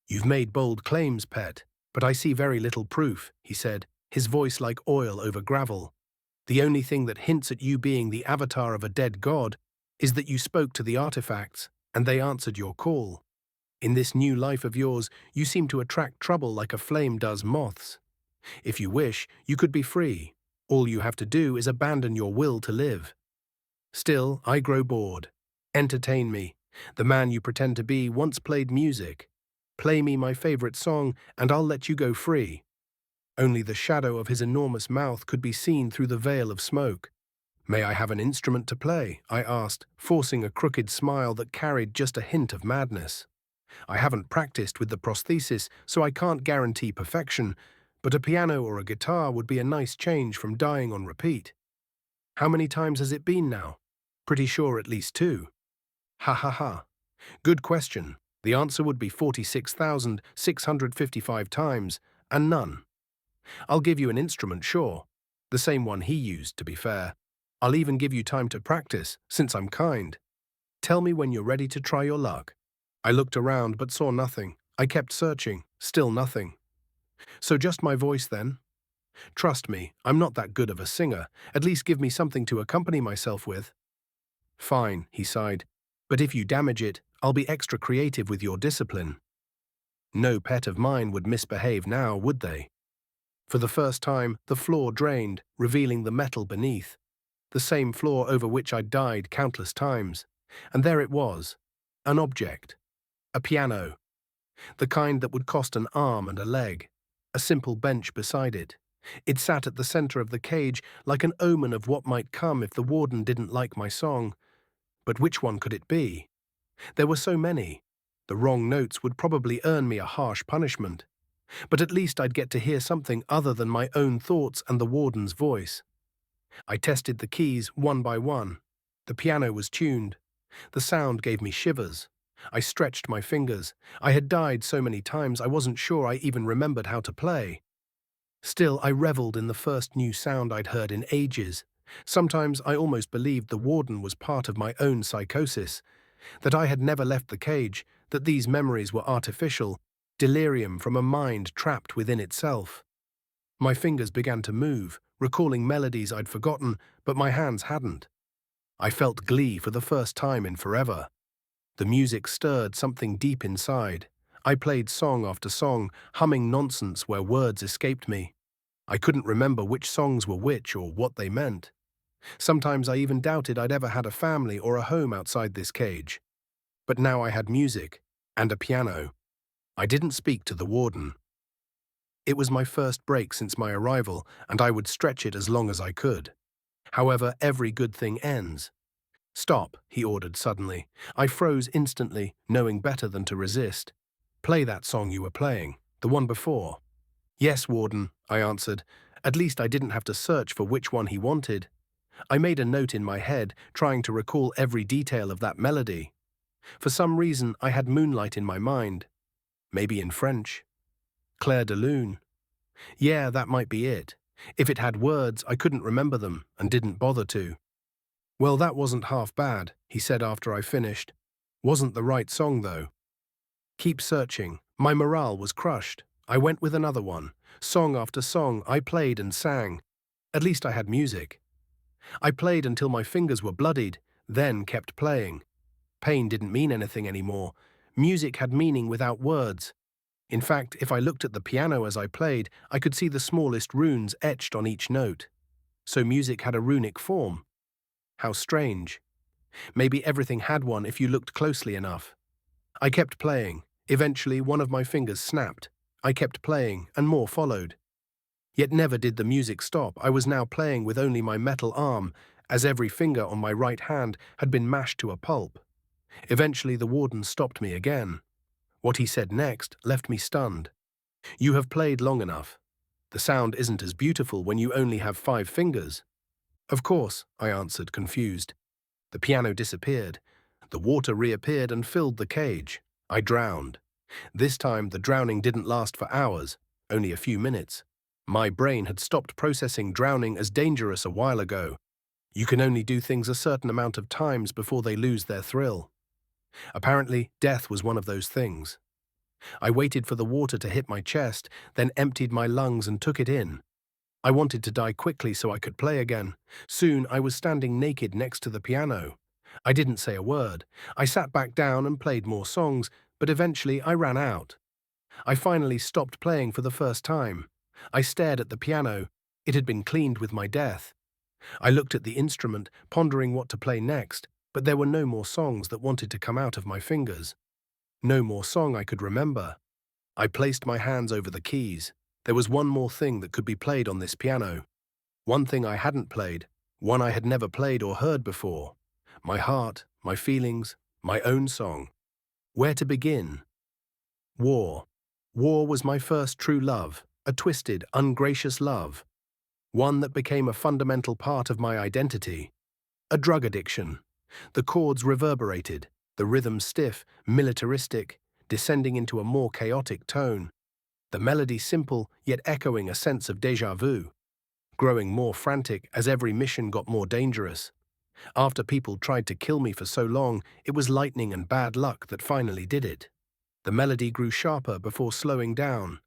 A: "You've made bold claims, pet, but I see very little proof," he said, his voice like oil over gravel. "The only thing that hints at you being the avatar of a dead god is that you spoke to the artifacts, and they answered your call. In this new life of yours, you seem to attract trouble like a flame does moths. If you wish, you could be free. All you have to do is abandon your will to live. Still, I grow bored. Entertain me. The man you pretend to be once played music. Play me my favorite song, and I'll let you go free." Only the shadow of his enormous mouth could be seen through the veil of smoke. "May I have an instrument to play?" I asked, forcing a crooked smile that carried just a hint of madness. "I haven't practiced with the prosthesis, so I can't guarantee perfection, but a piano or a guitar would be a nice change from dying on repeat." "How many times has it been now?" "Pretty sure at least 2. "Ha ha ha. Good question. The answer would be 46,655 times, and none. I'll give you an instrument, sure. The same one he used, to be fair. I'll even give you time to practice, since I'm kind. Tell me when you're ready to try your luck." I looked around but saw nothing. I kept searching, still nothing. "So just my voice then?" "Trust me, I'm not that good of a singer. At least give me something to accompany myself with." "Fine," he sighed. "But if you damage it, I'll be extra creative with your discipline." No pet of mine would misbehave now, would they? For the first time, the floor drained, revealing the metal beneath. The same floor over which I'd died countless times. And there it was. An object. A piano. The kind that would cost an arm and a leg. A simple bench beside it. It sat at the center of the cage like an omen of what might come if the warden didn't like my song. But which one could it be? There were so many. The wrong notes would probably earn me a harsh punishment. But at least I'd get to hear something other than my own thoughts and the warden's voice. I tested the keys one by one. The piano was tuned. The sound gave me shivers. I stretched my fingers. I had died so many times I wasn't sure I even remembered how to play. Still, I reveled in the first new sound I'd heard in ages. Sometimes I almost believed the warden was part of my own psychosis, that I had never left the cage, that these memories were artificial, delirium from a mind trapped within itself. My fingers began to move, recalling melodies I'd forgotten, but my hands hadn't. I felt glee for the first time in forever. The music stirred something deep inside. I played song after song, humming nonsense where words escaped me. I couldn't remember which songs were which or what they meant. Sometimes I even doubted I'd ever had a family or a home outside this cage. But now I had music, and a piano. I didn't speak to the warden. It was my first break since my arrival, and I would stretch it as long as I could. However, every good thing ends. "Stop," he ordered suddenly. I froze instantly, knowing better than to resist. "Play that song you were playing, the one before." Yes, Warden, I answered. At least I didn't have to search for which one he wanted. I made a note in my head, trying to recall every detail of that melody. For some reason, I had moonlight in my mind. Maybe in French. Clair de lune. Yeah, that might be it. If it had words, I couldn't remember them and didn't bother to. Well, that wasn't half bad, he said after I finished. Wasn't the right song, though. Keep searching. My morale was crushed. I went with another one. Song after song, I played and sang. At least I had music. I played until my fingers were bloodied, then kept playing. Pain didn't mean anything anymore. Music had meaning without words. In fact, if I looked at the piano as I played, I could see the smallest runes etched on each note. So music had a runic form. How strange. Maybe everything had one if you looked closely enough. I kept playing. Eventually, one of my fingers snapped. I kept playing, and more followed. Yet never did the music stop. I was now playing with only my metal arm, as every finger on my right hand had been mashed to a pulp. Eventually, the warden stopped me again. What he said next left me stunned. You have played long enough. The sound isn't as beautiful when you only have 5 fingers. Of course, I answered, confused. The piano disappeared. The water reappeared and filled the cage. I drowned. This time, the drowning didn't last for hours, only a few minutes. My brain had stopped processing drowning as dangerous a while ago. You can only do things a certain amount of times before they lose their thrill. Apparently, death was one of those things. I waited for the water to hit my chest, then emptied my lungs and took it in. I wanted to die quickly so I could play again. Soon I was standing naked next to the piano. I didn't say a word. I sat back down and played more songs, but eventually I ran out. I finally stopped playing for the first time. I stared at the piano. It had been cleaned with my death. I looked at the instrument, pondering what to play next, but there were no more songs that wanted to come out of my fingers. No more song I could remember. I placed my hands over the keys. There was one more thing that could be played on this piano. One thing I hadn't played, one I had never played or heard before. My heart, my feelings, my own song. Where to begin? War. War was my first true love, a twisted, ungracious love. One that became a fundamental part of my identity. A drug addiction. The chords reverberated, the rhythm stiff, militaristic, descending into a more chaotic tone. The melody simple, yet echoing a sense of déjà vu. Growing more frantic as every mission got more dangerous. After people tried to kill me for so long, it was lightning and bad luck that finally did it. The melody grew sharper before slowing down.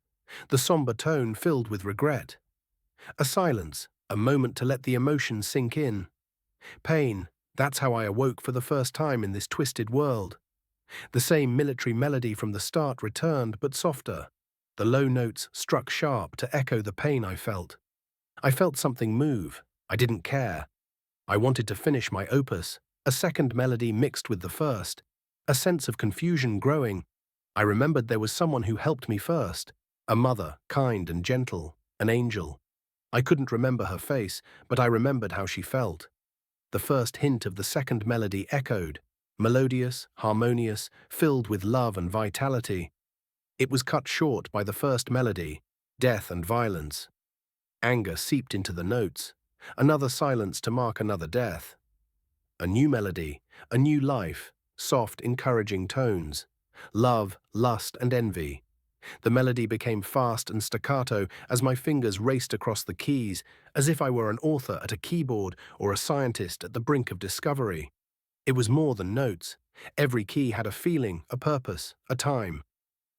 A: The somber tone filled with regret. A silence, a moment to let the emotions sink in. Pain, that's how I awoke for the first time in this twisted world. The same military melody from the start returned, but softer. The low notes struck sharp to echo the pain I felt. I felt something move. I didn't care. I wanted to finish my opus, a second melody mixed with the first. A sense of confusion growing. I remembered there was someone who helped me first. A mother, kind and gentle, an angel. I couldn't remember her face, but I remembered how she felt. The first hint of the second melody echoed, melodious, harmonious, filled with love and vitality. It was cut short by the first melody, death and violence. Anger seeped into the notes, another silence to mark another death. A new melody, a new life, soft, encouraging tones. Love, lust, and envy. The melody became fast and staccato as my fingers raced across the keys, as if I were an author at a keyboard or a scientist at the brink of discovery. It was more than notes. Every key had a feeling, a purpose, a time.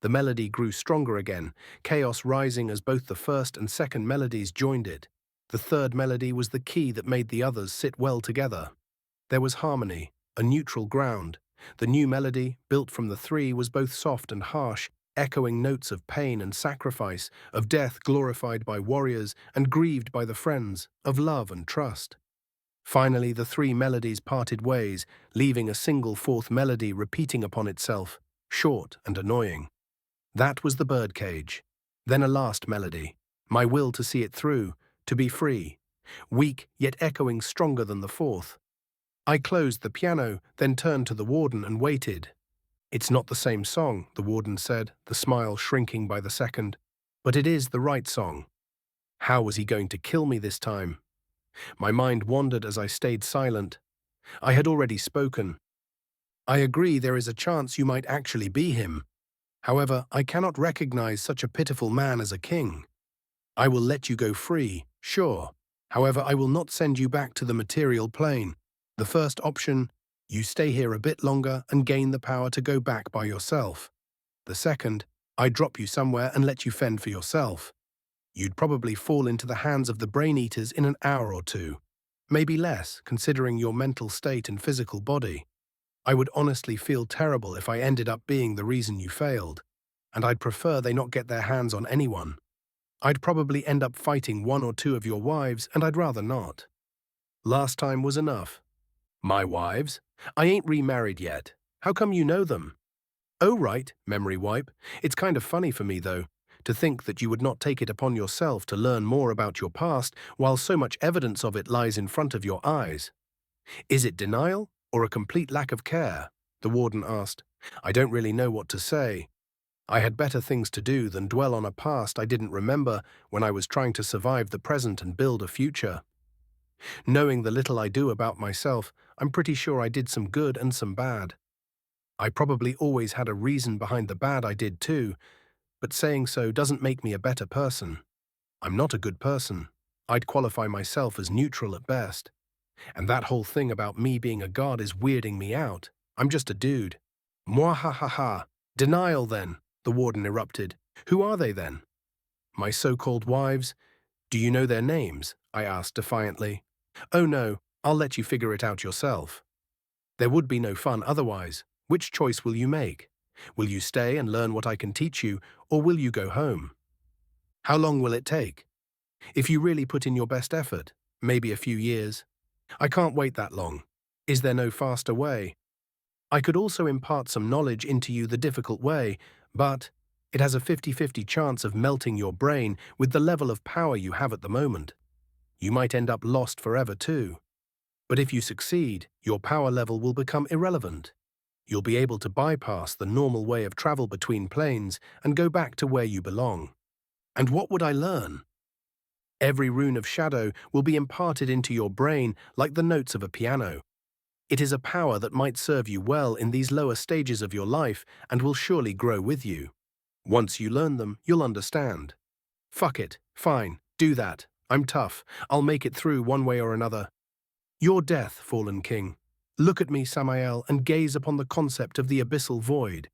A: The melody grew stronger again, chaos rising as both the first and second melodies joined it. The third melody was the key that made the others sit well together. There was harmony, a neutral ground. The new melody, built from the three, was both soft and harsh, echoing notes of pain and sacrifice, of death glorified by warriors and grieved by the friends, of love and trust. Finally, the three melodies parted ways, leaving a single fourth melody repeating upon itself, short and annoying. That was the birdcage. Then a last melody, my will to see it through, to be free, weak yet echoing stronger than the fourth. I closed the piano, then turned to the warden and waited. It's not the same song, the warden said, the smile shrinking by the second. But it is the right song. How was he going to kill me this time? My mind wandered as I stayed silent. I had already spoken. I agree there is a chance you might actually be him. However, I cannot recognize such a pitiful man as a king. I will let you go free, sure. However, I will not send you back to the material plane. The first option, you stay here a bit longer and gain the power to go back by yourself. The second, I drop you somewhere and let you fend for yourself. You'd probably fall into the hands of the brain eaters in an hour or two. Maybe less, considering your mental state and physical body. I would honestly feel terrible if I ended up being the reason you failed, and I'd prefer they not get their hands on anyone. I'd probably end up fighting one or two of your wives, and I'd rather not. Last time was enough. My wives? I ain't remarried yet. How come you know them? Oh right, memory wipe. It's kind of funny for me, though, to think that you would not take it upon yourself to learn more about your past while so much evidence of it lies in front of your eyes. Is it denial or a complete lack of care? The warden asked. I don't really know what to say. I had better things to do than dwell on a past I didn't remember when I was trying to survive the present and build a future. Knowing the little I do about myself, I'm pretty sure I did some good and some bad. I probably always had a reason behind the bad I did too, but saying so doesn't make me a better person. I'm not a good person. I'd qualify myself as neutral at best. And that whole thing about me being a god is weirding me out. I'm just a dude. Mwahahaha. Denial then, the warden erupted. Who are they then? My so-called wives? Do you know their names? I asked defiantly. Oh no, I'll let you figure it out yourself. There would be no fun otherwise. Which choice will you make? Will you stay and learn what I can teach you, or will you go home? How long will it take? If you really put in your best effort, maybe a few years. I can't wait that long. Is there no faster way? I could also impart some knowledge into you the difficult way, but it has a 50-50 chance of melting your brain with the level of power you have at the moment. You might end up lost forever too. But if you succeed, your power level will become irrelevant. You'll be able to bypass the normal way of travel between planes and go back to where you belong. And what would I learn? Every rune of shadow will be imparted into your brain like the notes of a piano. It is a power that might serve you well in these lower stages of your life and will surely grow with you. Once you learn them, you'll understand. Fuck it, fine, do that. I'm tough. I'll make it through one way or another. Your death, fallen king. Look at me, Samael, and gaze upon the concept of the abyssal void.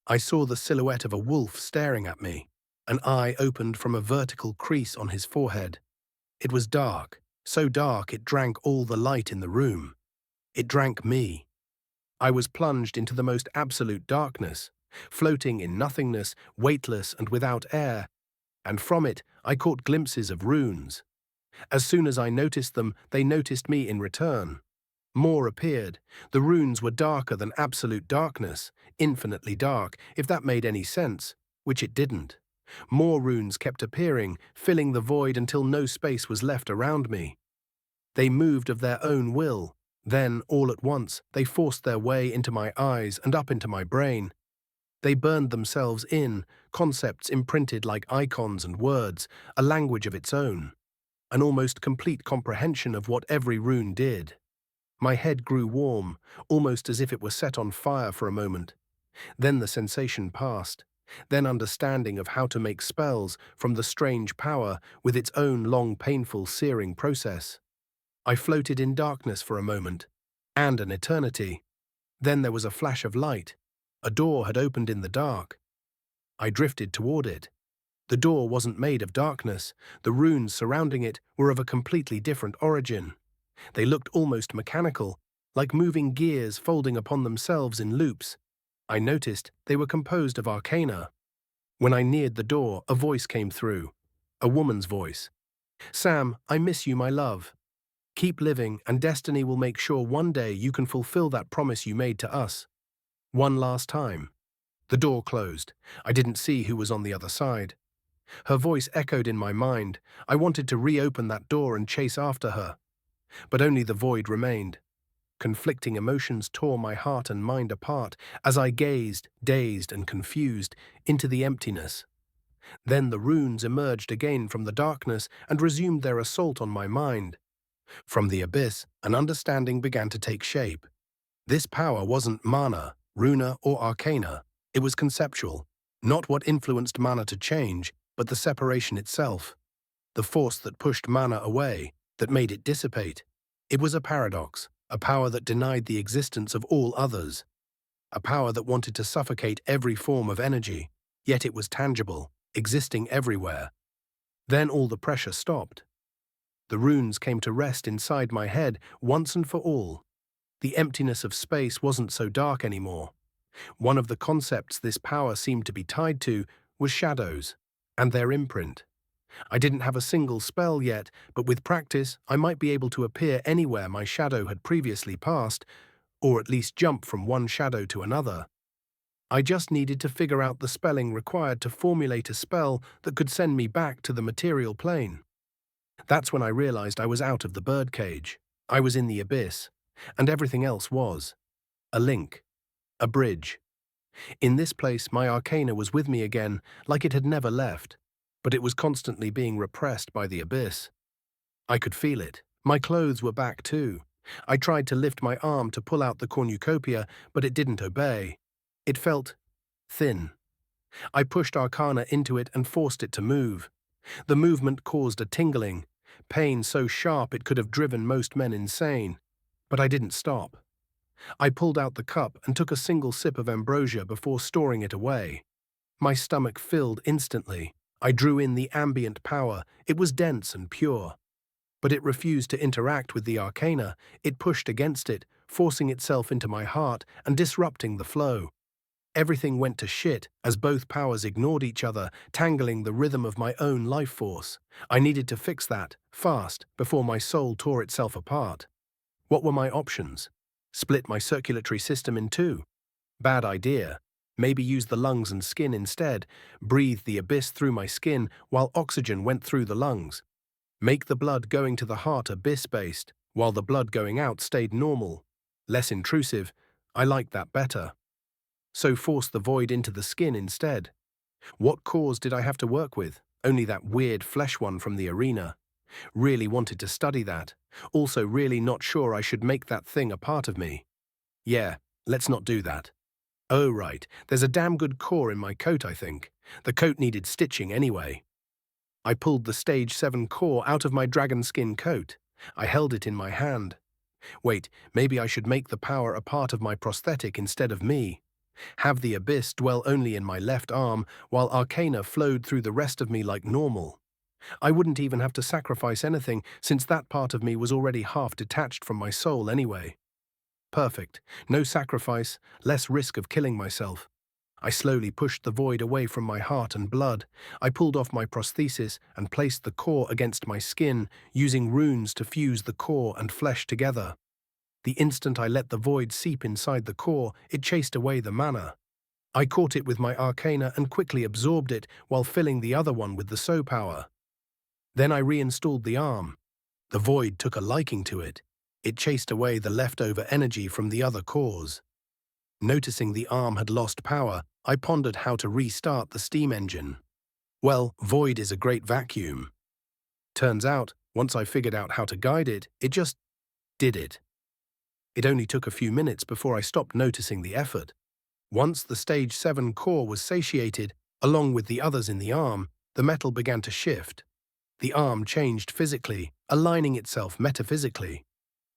A: I saw the silhouette of a wolf staring at me. An eye opened from a vertical crease on his forehead. It was dark, so dark it drank all the light in the room. It drank me. I was plunged into the most absolute darkness, floating in nothingness, weightless and without air, and from it I caught glimpses of runes. As soon as I noticed them, they noticed me in return. More appeared. The runes were darker than absolute darkness, infinitely dark, if that made any sense, which it didn't. More runes kept appearing, filling the void until no space was left around me. They moved of their own will. Then, all at once, they forced their way into my eyes and up into my brain. They burned themselves in, concepts imprinted like icons and words, a language of its own. An almost complete comprehension of what every rune did. My head grew warm, almost as if it were set on fire for a moment. Then the sensation passed. Then understanding of how to make spells from the strange power with its own long, painful, searing process. I floated in darkness for a moment, and an eternity. Then there was a flash of light. A door had opened in the dark. I drifted toward it. The door wasn't made of darkness. The runes surrounding it were of a completely different origin. They looked almost mechanical, like moving gears folding upon themselves in loops. I noticed they were composed of arcana. When I neared the door, a voice came through. A woman's voice. Sam, I miss you, my love. Keep living, and destiny will make sure one day you can fulfill that promise you made to us. One last time. The door closed. I didn't see who was on the other side. Her voice echoed in my mind. I wanted to reopen that door and chase after her. But only the void remained. Conflicting emotions tore my heart and mind apart as I gazed, dazed and confused, into the emptiness. Then the runes emerged again from the darkness and resumed their assault on my mind. From the abyss, an understanding began to take shape. This power wasn't mana, runa, or arcana. It was conceptual. Not what influenced mana to change, but the separation itself. The force that pushed mana away, that made it dissipate. It was a paradox, a power that denied the existence of all others. A power that wanted to suffocate every form of energy, yet it was tangible, existing everywhere. Then all the pressure stopped. The runes came to rest inside my head once and for all. The emptiness of space wasn't so dark anymore. One of the concepts this power seemed to be tied to was shadows, and their imprint. I didn't have a single spell yet, but with practice I might be able to appear anywhere my shadow had previously passed, or at least jump from one shadow to another. I just needed to figure out the spelling required to formulate a spell that could send me back to the material plane. That's when I realized I was out of the birdcage. I was in the abyss, and everything else was. A link. A bridge. In this place, my arcana was with me again, like it had never left, but it was constantly being repressed by the abyss. I could feel it. My clothes were back too. I tried to lift my arm to pull out the cornucopia, but it didn't obey. It felt thin. I pushed arcana into it and forced it to move. The movement caused a tingling, pain so sharp it could have driven most men insane. But I didn't stop. I pulled out the cup and took a single sip of ambrosia before storing it away. My stomach filled instantly. I drew in the ambient power. It was dense and pure. But it refused to interact with the arcana. It pushed against it, forcing itself into my heart and disrupting the flow. Everything went to shit as both powers ignored each other, tangling the rhythm of my own life force. I needed to fix that, fast, before my soul tore itself apart. What were my options? Split my circulatory system in two? Bad idea. Maybe use the lungs and skin instead. Breathe the abyss through my skin while oxygen went through the lungs. Make the blood going to the heart abyss-based, while the blood going out stayed normal. Less intrusive. I liked that better. So force the void into the skin instead. What cause did I have to work with? Only that weird flesh one from the arena. Really wanted to study that. Also really not sure I should make that thing a part of me. Yeah, let's not do that. Oh right, there's a damn good core in my coat, I think. The coat needed stitching anyway. I pulled the stage 7 core out of my dragon skin coat. I held it in my hand. Wait, maybe I should make the power a part of my prosthetic instead of me. Have the abyss dwell only in my left arm, while arcana flowed through the rest of me like normal. I wouldn't even have to sacrifice anything, since that part of me was already half detached from my soul anyway. Perfect. No sacrifice, less risk of killing myself. I slowly pushed the void away from my heart and blood. I pulled off my prosthesis and placed the core against my skin, using runes to fuse the core and flesh together. The instant I let the void seep inside the core, it chased away the mana. I caught it with my arcana and quickly absorbed it while filling the other one with the soul power. Then I reinstalled the arm. The void took a liking to it. It chased away the leftover energy from the other cores. Noticing the arm had lost power, I pondered how to restart the steam engine. Well, void is a great vacuum. Turns out, once I figured out how to guide it, it just did it. It only took a few minutes before I stopped noticing the effort. Once the stage 7 core was satiated, along with the others in the arm, the metal began to shift. The arm changed physically, aligning itself metaphysically.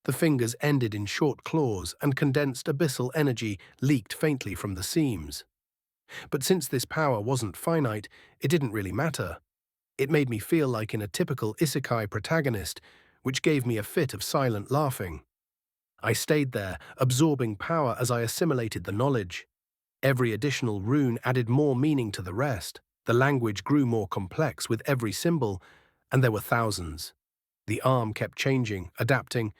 A: The fingers ended in short claws and condensed abyssal energy leaked faintly from the seams. But since this power wasn't finite, it didn't really matter. It made me feel like in a typical Isekai protagonist, which gave me a fit of silent laughing. I stayed there, absorbing power as I assimilated the knowledge. Every additional rune added more meaning to the rest. The language grew more complex with every symbol, and there were thousands. The arm kept changing, adapting,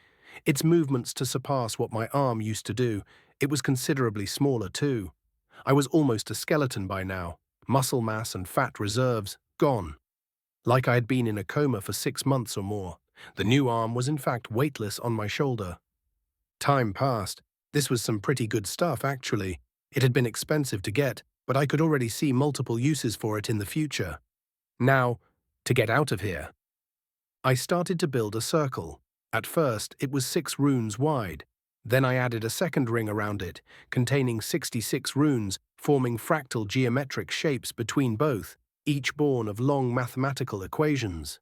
A: its movements to surpass what my arm used to do. It was considerably smaller too. I was almost a skeleton by now, muscle mass and fat reserves gone. Like I had been in a coma for 6 months or more. The new arm was in fact weightless on my shoulder. Time passed. This was some pretty good stuff, actually. It had been expensive to get, but I could already see multiple uses for it in the future. Now, to get out of here. I started to build a circle. At first, it was 6 runes wide. Then I added a second ring around it, containing 66 runes, forming fractal geometric shapes between both, each born of long mathematical equations.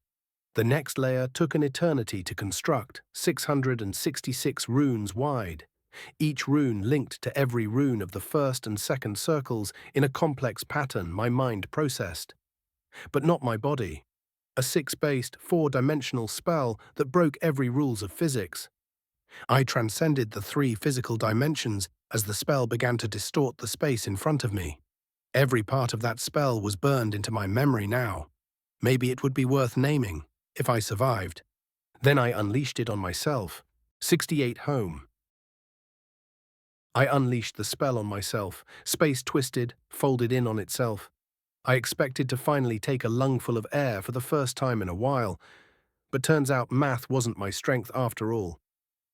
A: The next layer took an eternity to construct, 666 runes wide. Each rune linked to every rune of the first and second circles in a complex pattern my mind processed. But not my body. A 6-based, 4-dimensional spell that broke every rules of physics. I transcended the 3 physical dimensions as the spell began to distort the space in front of me. Every part of that spell was burned into my memory now. Maybe it would be worth naming, if I survived. Then I unleashed it on myself. 68 home. I unleashed the spell on myself, space twisted, folded in on itself. I expected to finally take a lungful of air for the first time in a while, but turns out math wasn't my strength after all.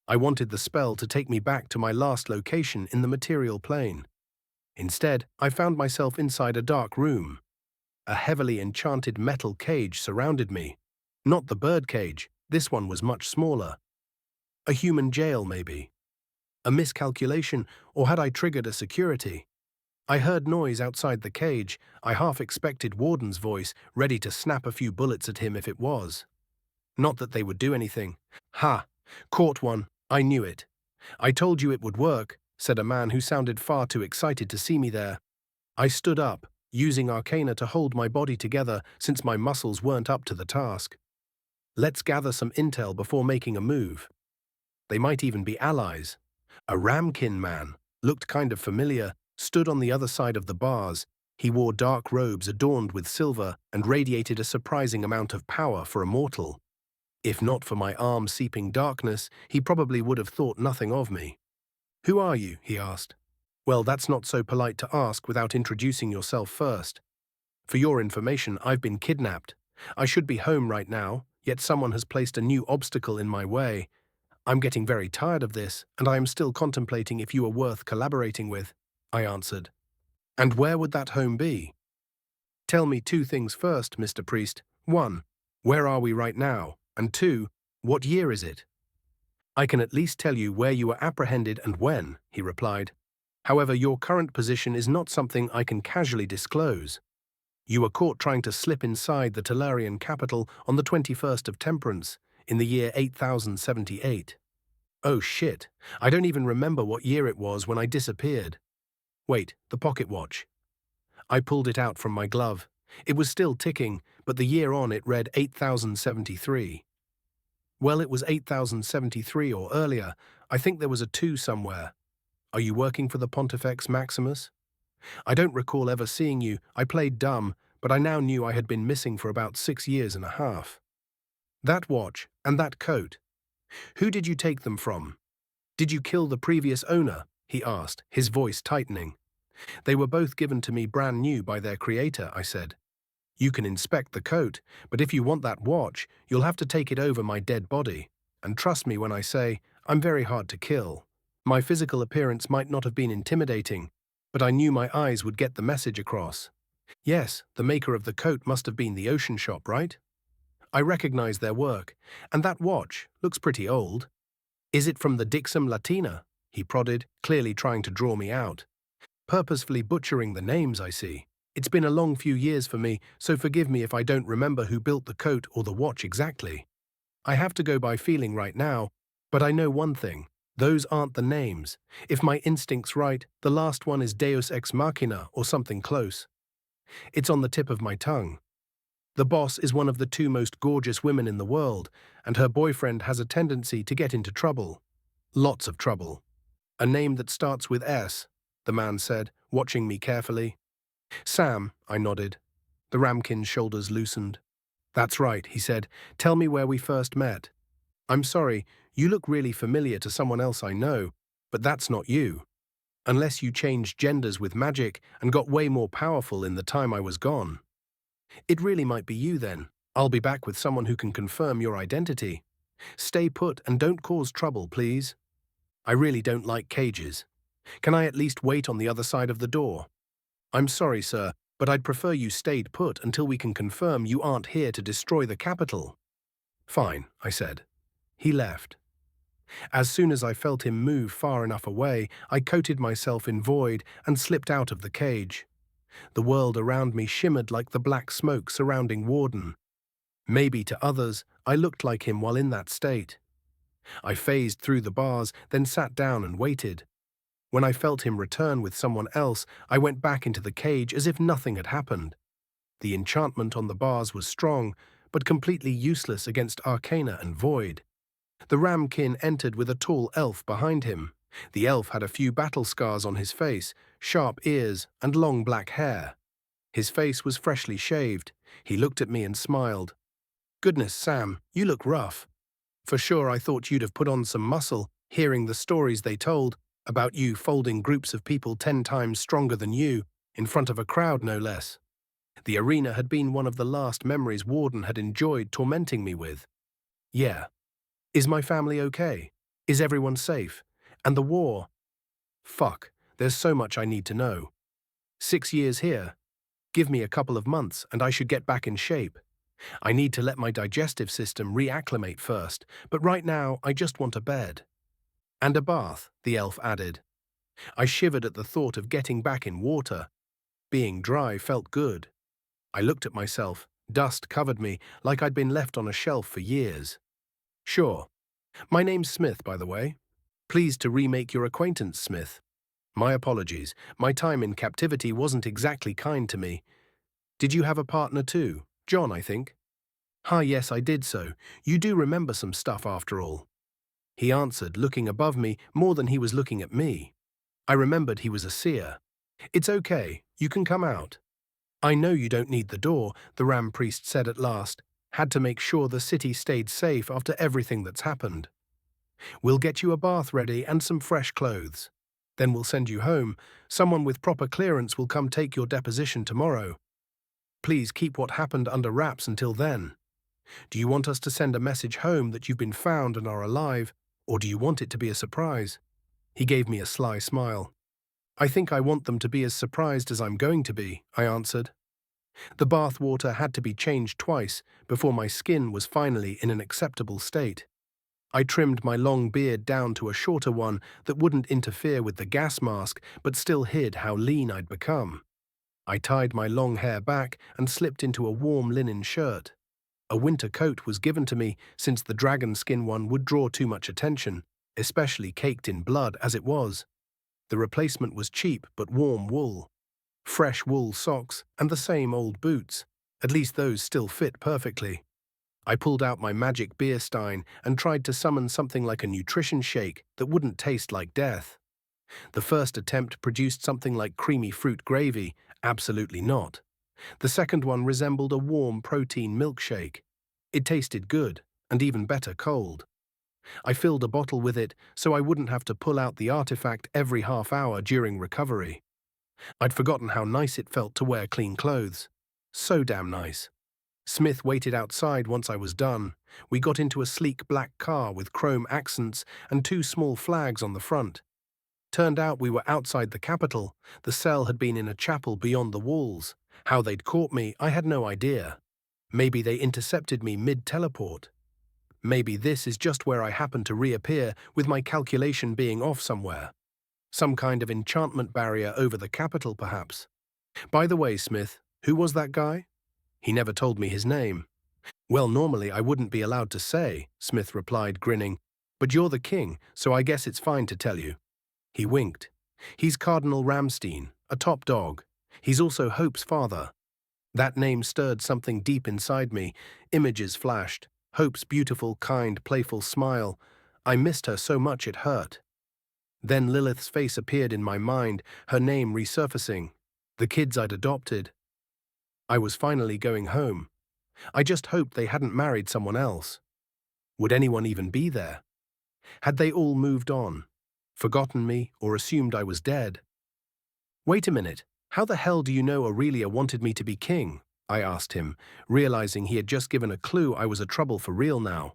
A: I wanted the spell to take me back to my last location in the material plane. Instead, I found myself inside a dark room. A heavily enchanted metal cage surrounded me. Not the bird cage, this one was much smaller. A human jail, maybe. A miscalculation, or had I triggered a security? I heard noise outside the cage. I half expected Warden's voice, ready to snap a few bullets at him if it was. Not that they would do anything. Ha! Caught one. I knew it. I told you it would work, said a man who sounded far too excited to see me there. I stood up, using Arcana to hold my body together since my muscles weren't up to the task. Let's gather some intel before making a move. They might even be allies. A ramkin man, looked kind of familiar, stood on the other side of the bars. He wore dark robes adorned with silver and radiated a surprising amount of power for a mortal. If not for my arm-seeping darkness, he probably would have thought nothing of me. "Who are you?" he asked. "Well, that's not so polite to ask without introducing yourself first. For your information, I've been kidnapped. I should be home right now, yet someone has placed a new obstacle in my way. I'm getting very tired of this, and I am still contemplating if you are worth collaborating with," I answered. "And where would that home be?" "Tell me 2 things first, Mr. Priest. 1. Where are we right now? And 2. What year is it?" "I can at least tell you where you were apprehended and when," he replied. "However, your current position is not something I can casually disclose. You were caught trying to slip inside the Tellurian capital on the 21st of Temperance, in the year 8078. Oh shit, I don't even remember what year it was when I disappeared. Wait, the pocket watch. I pulled it out from my glove. It was still ticking, but the year on it read 8073. Well, it was 8073 or earlier. I think there was a 2 somewhere. Are you working for the Pontifex Maximus? I don't recall ever seeing you. I played dumb, but I now knew I had been missing for about 6 years and a half. That watch and that coat. Who did you take them from? Did you kill the previous owner? He asked, his voice tightening. They were both given to me brand new by their creator, I said. You can inspect the coat, but if you want that watch, you'll have to take it over my dead body. And trust me when I say, I'm very hard to kill. My physical appearance might not have been intimidating, but I knew my eyes would get the message across. Yes, the maker of the coat must have been the Ocean Shop, right? I recognize their work, and that watch looks pretty old. Is it from the Dixum Latina? He prodded, clearly trying to draw me out. Purposefully butchering the names, I see. It's been a long few years for me, so forgive me if I don't remember who built the coat or the watch exactly. I have to go by feeling right now, but I know one thing. Those aren't the names. If my instinct's right, the last one is Deus Ex Machina or something close. It's on the tip of my tongue. The boss is one of the 2 most gorgeous women in the world, and her boyfriend has a tendency to get into trouble. Lots of trouble. A name that starts with S, the man said, watching me carefully. Sam, I nodded. The ramkin's shoulders loosened. That's right, he said. Tell me where we first met. I'm sorry, you look really familiar to someone else I know, but that's not you. Unless you changed genders with magic and got way more powerful in the time I was gone. It really might be you then. I'll be back with someone who can confirm your identity. Stay put and don't cause trouble, please. I really don't like cages. Can I at least wait on the other side of the door? I'm sorry, sir, but I'd prefer you stayed put until we can confirm you aren't here to destroy the capital. Fine, I said. He left. As soon as I felt him move far enough away, I coated myself in void and slipped out of the cage. The world around me shimmered like the black smoke surrounding Warden. Maybe to others, I looked like him while in that state. I phased through the bars, then sat down and waited. When I felt him return with someone else, I went back into the cage as if nothing had happened. The enchantment on the bars was strong, but completely useless against Arcana and Void. The ramkin entered with a tall elf behind him. The elf had a few battle scars on his face, sharp ears, and long black hair. His face was freshly shaved. He looked at me and smiled. "Goodness, Sam, you look rough. For sure I thought you'd have put on some muscle, hearing the stories they told about you folding groups of people 10 times stronger than you, in front of a crowd no less." The arena had been one of the last memories Warden had enjoyed tormenting me with. Yeah. Is my family okay? Is everyone safe? And the war? Fuck, there's so much I need to know. 6 years here. Give me a couple of months and I should get back in shape. I need to let my digestive system reacclimate first, but right now I just want a bed. And a bath, the elf added. I shivered at the thought of getting back in water. Being dry felt good. I looked at myself. Dust covered me like I'd been left on a shelf for years. Sure. My name's Smith, by the way. Pleased to remake your acquaintance, Smith. My apologies. My time in captivity wasn't exactly kind to me. Did you have a partner too? John, I think. Yes, I did so. You do remember some stuff after all. He answered, looking above me more than he was looking at me. I remembered he was a seer. It's okay. You can come out. I know you don't need the door, the Ram Priest said at last. Had to make sure the city stayed safe after everything that's happened. We'll get you a bath ready and some fresh clothes. Then we'll send you home. Someone with proper clearance will come take your deposition tomorrow. Please keep what happened under wraps until then. Do you want us to send a message home that you've been found and are alive, or do you want it to be a surprise? He gave me a sly smile. I think I want them to be as surprised as I'm going to be, I answered. The bath water had to be changed twice before my skin was finally in an acceptable state. I trimmed my long beard down to a shorter one that wouldn't interfere with the gas mask but still hid how lean I'd become. I tied my long hair back and slipped into a warm linen shirt. A winter coat was given to me since the dragon skin one would draw too much attention, especially caked in blood as it was. The replacement was cheap but warm wool. Fresh wool socks and the same old boots. At least those still fit perfectly. I pulled out my magic beer stein and tried to summon something like a nutrition shake that wouldn't taste like death. The first attempt produced something like creamy fruit gravy. Absolutely not. The second one resembled a warm protein milkshake. It tasted good, and even better cold. I filled a bottle with it so I wouldn't have to pull out the artifact every half hour during recovery. I'd forgotten how nice it felt to wear clean clothes. So damn nice. Smith waited outside once I was done. We got into a sleek black car with chrome accents and 2 small flags on the front. Turned out we were outside the capital. The cell had been in a chapel beyond the walls. How they'd caught me, I had no idea. Maybe they intercepted me mid-teleport. Maybe this is just where I happened to reappear with my calculation being off somewhere. Some kind of enchantment barrier over the capital, perhaps. By the way, Smith, who was that guy? He never told me his name. Well, normally I wouldn't be allowed to say, Smith replied, grinning. But you're the king, so I guess it's fine to tell you. He winked. He's Cardinal Ramstein, a top dog. He's also Hope's father. That name stirred something deep inside me. Images flashed. Hope's beautiful, kind, playful smile. I missed her so much it hurt. Then Lilith's face appeared in my mind, her name resurfacing. The kids I'd adopted. I was finally going home. I just hoped they hadn't married someone else. Would anyone even be there? Had they all moved on, forgotten me, or assumed I was dead? Wait a minute, how the hell do you know Aurelia wanted me to be king? I asked him, realizing he had just given a clue I was a trouble for real now.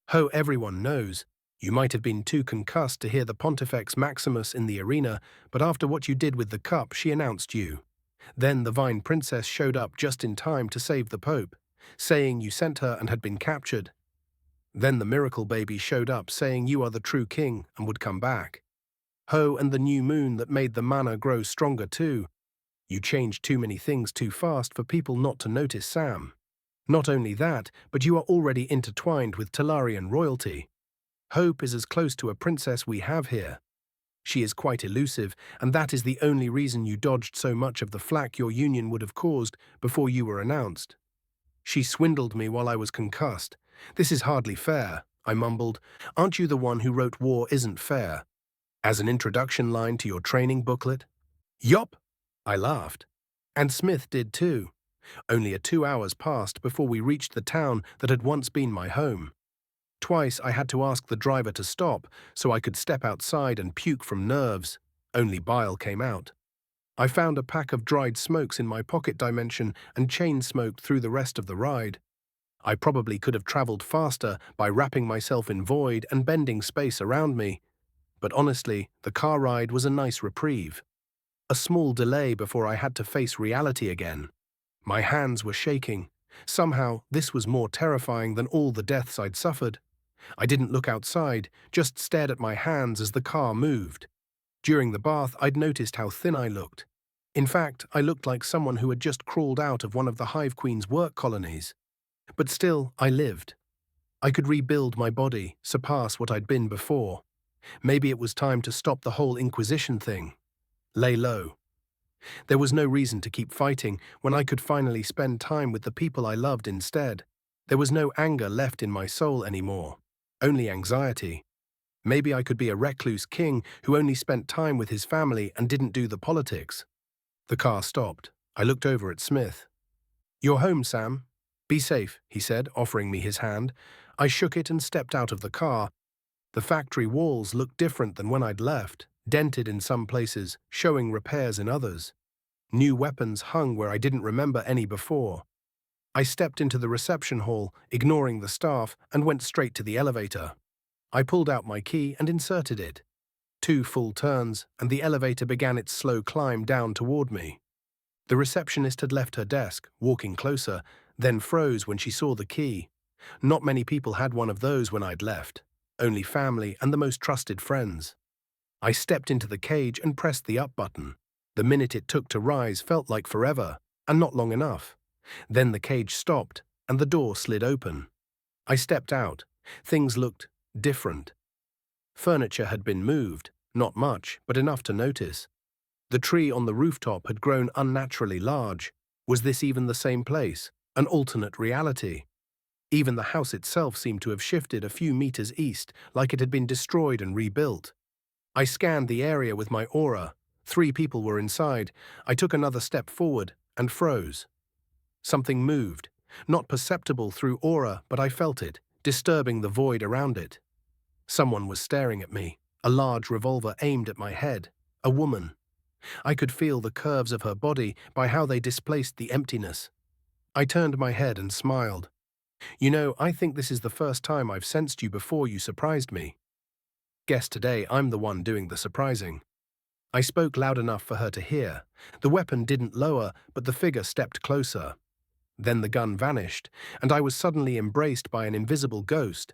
A: Ho, everyone knows. You might have been too concussed to hear the Pontifex Maximus in the arena, but after what you did with the cup, she announced you. Then the Vine Princess showed up just in time to save the Pope, saying you sent her and had been captured. Then the Miracle Baby showed up saying you are the true king and would come back. Ho, and the new moon that made the mana grow stronger too. You changed too many things too fast for people not to notice, Sam. Not only that, but you are already intertwined with Talarian royalty. Hope is as close to a princess we have here. She is quite elusive, and that is the only reason you dodged so much of the flack your union would have caused before you were announced. She swindled me while I was concussed. This is hardly fair, I mumbled. Aren't you the one who wrote War Isn't Fair as an introduction line to your training booklet? Yup, I laughed. And Smith did too. Only 2 hours passed before we reached the town that had once been my home. Twice I had to ask the driver to stop so I could step outside and puke from nerves. Only bile came out. I found a pack of dried smokes in my pocket dimension and chain smoked through the rest of the ride. I probably could have traveled faster by wrapping myself in void and bending space around me. But honestly, the car ride was a nice reprieve. A small delay before I had to face reality again. My hands were shaking. Somehow, this was more terrifying than all the deaths I'd suffered. I didn't look outside, just stared at my hands as the car moved. During the bath, I'd noticed how thin I looked. In fact, I looked like someone who had just crawled out of one of the Hive Queen's work colonies. But still, I lived. I could rebuild my body, surpass what I'd been before. Maybe it was time to stop the whole Inquisition thing. Lay low. There was no reason to keep fighting when I could finally spend time with the people I loved instead. There was no anger left in my soul anymore. Only anxiety. Maybe I could be a recluse king who only spent time with his family and didn't do the politics. The car stopped. I looked over at Smith. "You're home, Sam. Be safe," he said, offering me his hand. I shook it and stepped out of the car. The factory walls looked different than when I'd left, dented in some places, showing repairs in others. New weapons hung where I didn't remember any before. I stepped into the reception hall, ignoring the staff, and went straight to the elevator. I pulled out my key and inserted it. 2 full turns, and the elevator began its slow climb down toward me. The receptionist had left her desk, walking closer, then froze when she saw the key. Not many people had one of those when I'd left. Only family and the most trusted friends. I stepped into the cage and pressed the up button. The minute it took to rise felt like forever, and not long enough. Then the cage stopped, and the door slid open. I stepped out. Things looked different. Furniture had been moved, not much, but enough to notice. The tree on the rooftop had grown unnaturally large. Was this even the same place? An alternate reality? Even the house itself seemed to have shifted a few meters east, like it had been destroyed and rebuilt. I scanned the area with my aura. 3 people were inside. I took another step forward and froze. Something moved, not perceptible through aura, but I felt it, disturbing the void around it. Someone was staring at me, a large revolver aimed at my head. A woman. I could feel the curves of her body by how they displaced the emptiness. I turned my head and smiled. "You know, I think this is the first time I've sensed you before you surprised me. Guess today I'm the one doing the surprising." I spoke loud enough for her to hear. The weapon didn't lower, but the figure stepped closer. Then the gun vanished, and I was suddenly embraced by an invisible ghost.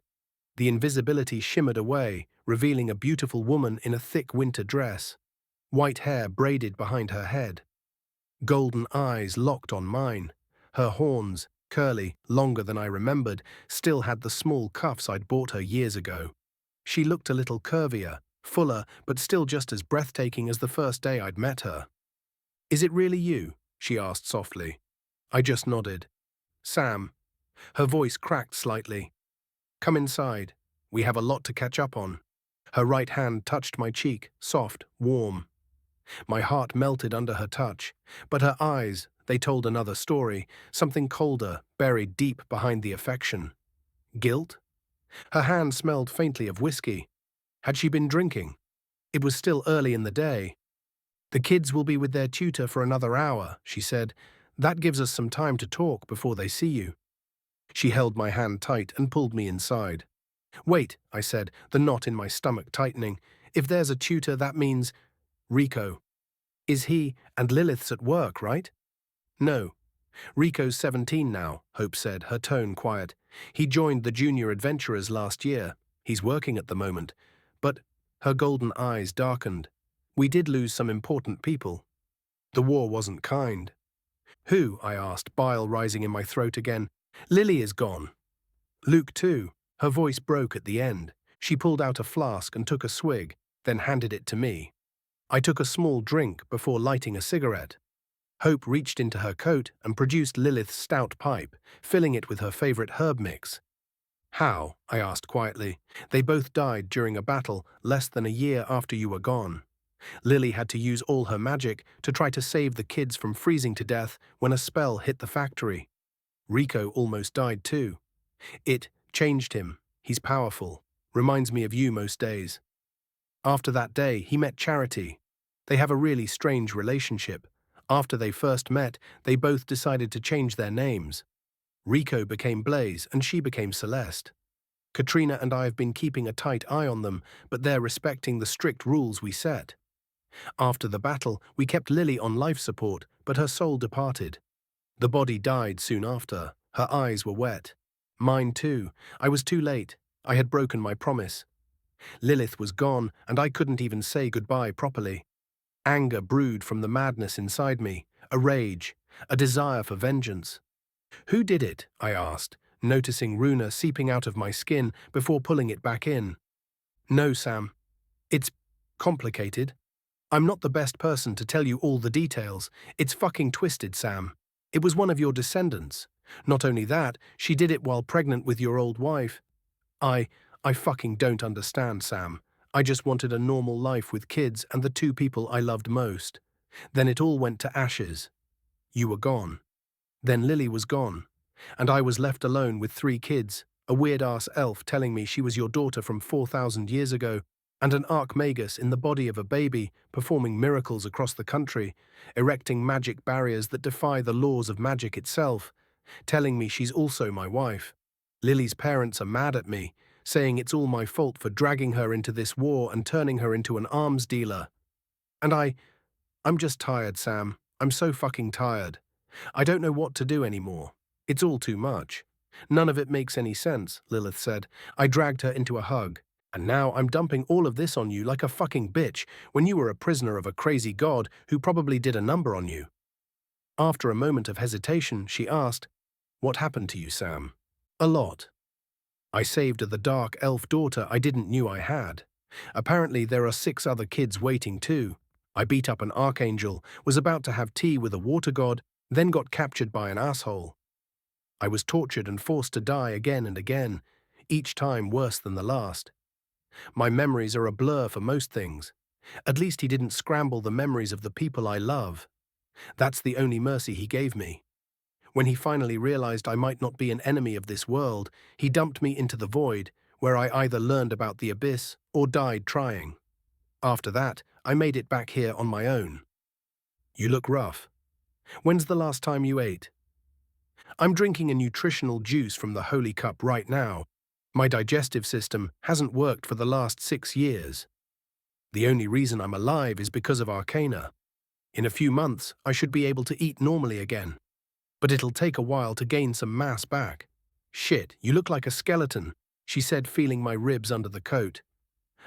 A: The invisibility shimmered away, revealing a beautiful woman in a thick winter dress. White hair braided behind her head. Golden eyes locked on mine. Her horns, curly, longer than I remembered, still had the small cuffs I'd bought her years ago. She looked a little curvier, fuller, but still just as breathtaking as the first day I'd met her. "Is it really you?" she asked softly. I just nodded. "Sam." Her voice cracked slightly. "Come inside. We have a lot to catch up on." Her right hand touched my cheek, soft, warm. My heart melted under her touch, but her eyes, they told another story, something colder, buried deep behind the affection. Guilt? Her hand smelled faintly of whiskey. Had she been drinking? It was still early in the day. "The kids will be with their tutor for another hour," she said. "That gives us some time to talk before they see you." She held my hand tight and pulled me inside. "Wait," I said, the knot in my stomach tightening. "If there's a tutor, that means—" "Rico." Is he and Lilith's at work, right? No. Rico's 17 now, Hope said, her tone quiet. He joined the Junior Adventurers last year. He's working at the moment. But her golden eyes darkened. We did lose some important people. The war wasn't kind. Who? I asked, bile rising in my throat again. Lily is gone. Luke too. Her voice broke at the end. She pulled out a flask and took a swig, then handed it to me. I took a small drink before lighting a cigarette. Hope reached into her coat and produced Lilith's stout pipe, filling it with her favorite herb mix. How? I asked quietly. They both died during a battle less than a year after you were gone. Lily had to use all her magic to try to save the kids from freezing to death when a spell hit the factory. Rico almost died too. It changed him. He's powerful. Reminds me of you most days. After that day, he met Charity. They have a really strange relationship. After they first met, they both decided to change their names. Rico became Blaze and she became Celeste. Katrina and I have been keeping a tight eye on them, but they're respecting the strict rules we set. After the battle, we kept Lily on life support, but her soul departed. The body died soon after. Her eyes were wet. Mine too. I was too late. I had broken my promise. Lilith was gone, and I couldn't even say goodbye properly. Anger brewed from the madness inside me, a rage, a desire for vengeance. Who did it? I asked, noticing Runa seeping out of my skin before pulling it back in. No, Sam. It's complicated. I'm not the best person to tell you all the details. It's fucking twisted, Sam. It was one of your descendants. Not only that, she did it while pregnant with your old wife. I fucking don't understand, Sam. I just wanted a normal life with kids and the two people I loved most. Then it all went to ashes. You were gone. Then Lily was gone. And I was left alone with 3 kids, a weird-ass elf telling me she was your daughter from 4,000 years ago, and an archmagus in the body of a baby performing miracles across the country, erecting magic barriers that defy the laws of magic itself, telling me she's also my wife. Lily's parents are mad at me, saying it's all my fault for dragging her into this war and turning her into an arms dealer. And I'm just tired, Sam. I'm so fucking tired. I don't know what to do anymore. It's all too much. None of it makes any sense, Lilith said. I dragged her into a hug. And now I'm dumping all of this on you like a fucking bitch when you were a prisoner of a crazy god who probably did a number on you. After a moment of hesitation, she asked, What happened to you, Sam? A lot. I saved the dark elf daughter I didn't knew I had. Apparently there are 6 other kids waiting too. I beat up an archangel, was about to have tea with a water god, then got captured by an asshole. I was tortured and forced to die again and again, each time worse than the last. My memories are a blur for most things. At least he didn't scramble the memories of the people I love. That's the only mercy he gave me. When he finally realized I might not be an enemy of this world, he dumped me into the void, where I either learned about the abyss or died trying. After that, I made it back here on my own. You look rough. When's the last time you ate? I'm drinking a nutritional juice from the Holy Cup right now. My digestive system hasn't worked for the last 6 years. The only reason I'm alive is because of Arcana. In a few months, I should be able to eat normally again. But it'll take a while to gain some mass back. Shit, you look like a skeleton, she said, feeling my ribs under the coat.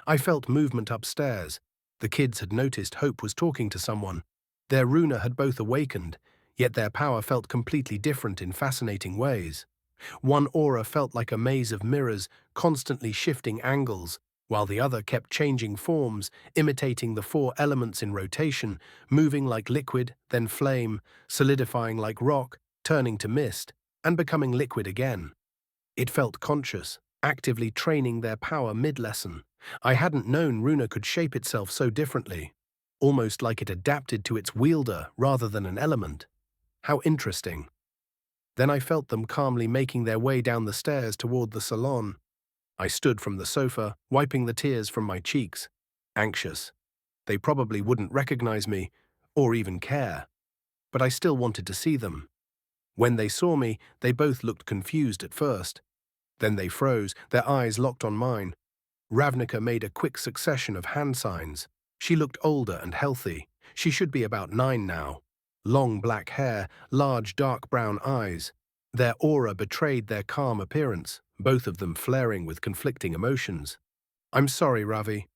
A: I felt movement upstairs. The kids had noticed Hope was talking to someone. Their Runa had both awakened, yet their power felt completely different in fascinating ways. One aura felt like a maze of mirrors, constantly shifting angles, while the other kept changing forms, imitating the 4 elements in rotation, moving like liquid, then flame, solidifying like rock, turning to mist, and becoming liquid again. It felt conscious, actively training their power mid-lesson. I hadn't known Runa could shape itself so differently, almost like it adapted to its wielder rather than an element. How interesting. Then I felt them calmly making their way down the stairs toward the salon. I stood from the sofa, wiping the tears from my cheeks, anxious. They probably wouldn't recognize me, or even care. But I still wanted to see them. When they saw me, they both looked confused at first. Then they froze, their eyes locked on mine. Ravnica made a quick succession of hand signs. She looked older and healthy, She should be about 9 now. Long black hair, large dark brown eyes. Their aura betrayed their calm appearance, both of them flaring with conflicting emotions. I'm sorry, Ravi.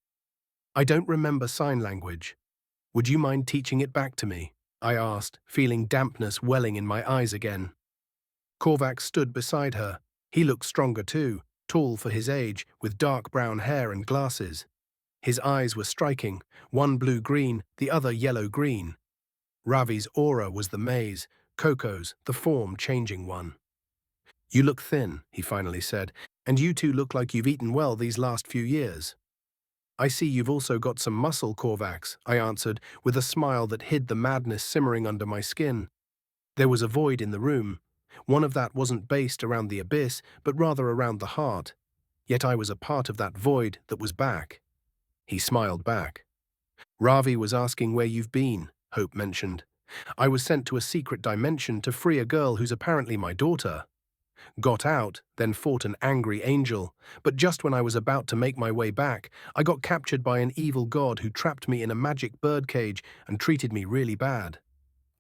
A: I don't remember sign language. Would you mind teaching it back to me? I asked, feeling dampness welling in my eyes again. Korvac stood beside her. He looked stronger too, tall for his age, with dark brown hair and glasses. His eyes were striking, one blue-green, the other yellow-green. Ravi's aura was the maze, Coco's the form-changing one. You look thin, he finally said, and you two look like you've eaten well these last few years. I see you've also got some muscle, Korvax, I answered, with a smile that hid the madness simmering under my skin. There was a void in the room. One of that wasn't based around the abyss, but rather around the heart. Yet I was a part of that void that was back. He smiled back. Ravi was asking where you've been, Hope mentioned. I was sent to a secret dimension to free a girl who's apparently my daughter. Got out, then fought an angry angel, but just when I was about to make my way back, I got captured by an evil god who trapped me in a magic birdcage and treated me really bad.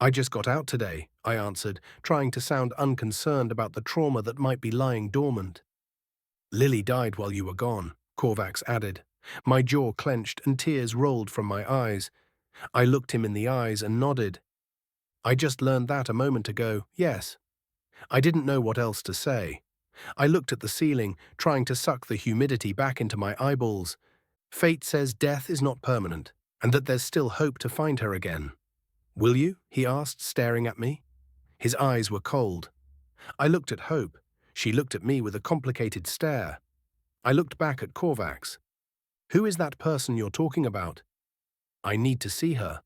A: I just got out today, I answered, trying to sound unconcerned about the trauma that might be lying dormant. Lily died while you were gone, Korvax added. My jaw clenched and tears rolled from my eyes. I looked him in the eyes and nodded. I just learned that a moment ago, yes. I didn't know what else to say. I looked at the ceiling, trying to suck the humidity back into my eyeballs. Fate says death is not permanent, and that there's still hope to find her again. Will you? He asked, staring at me. His eyes were cold. I looked at Hope. She looked at me with a complicated stare. I looked back at Korvax. Who is that person you're talking about? I need to see her.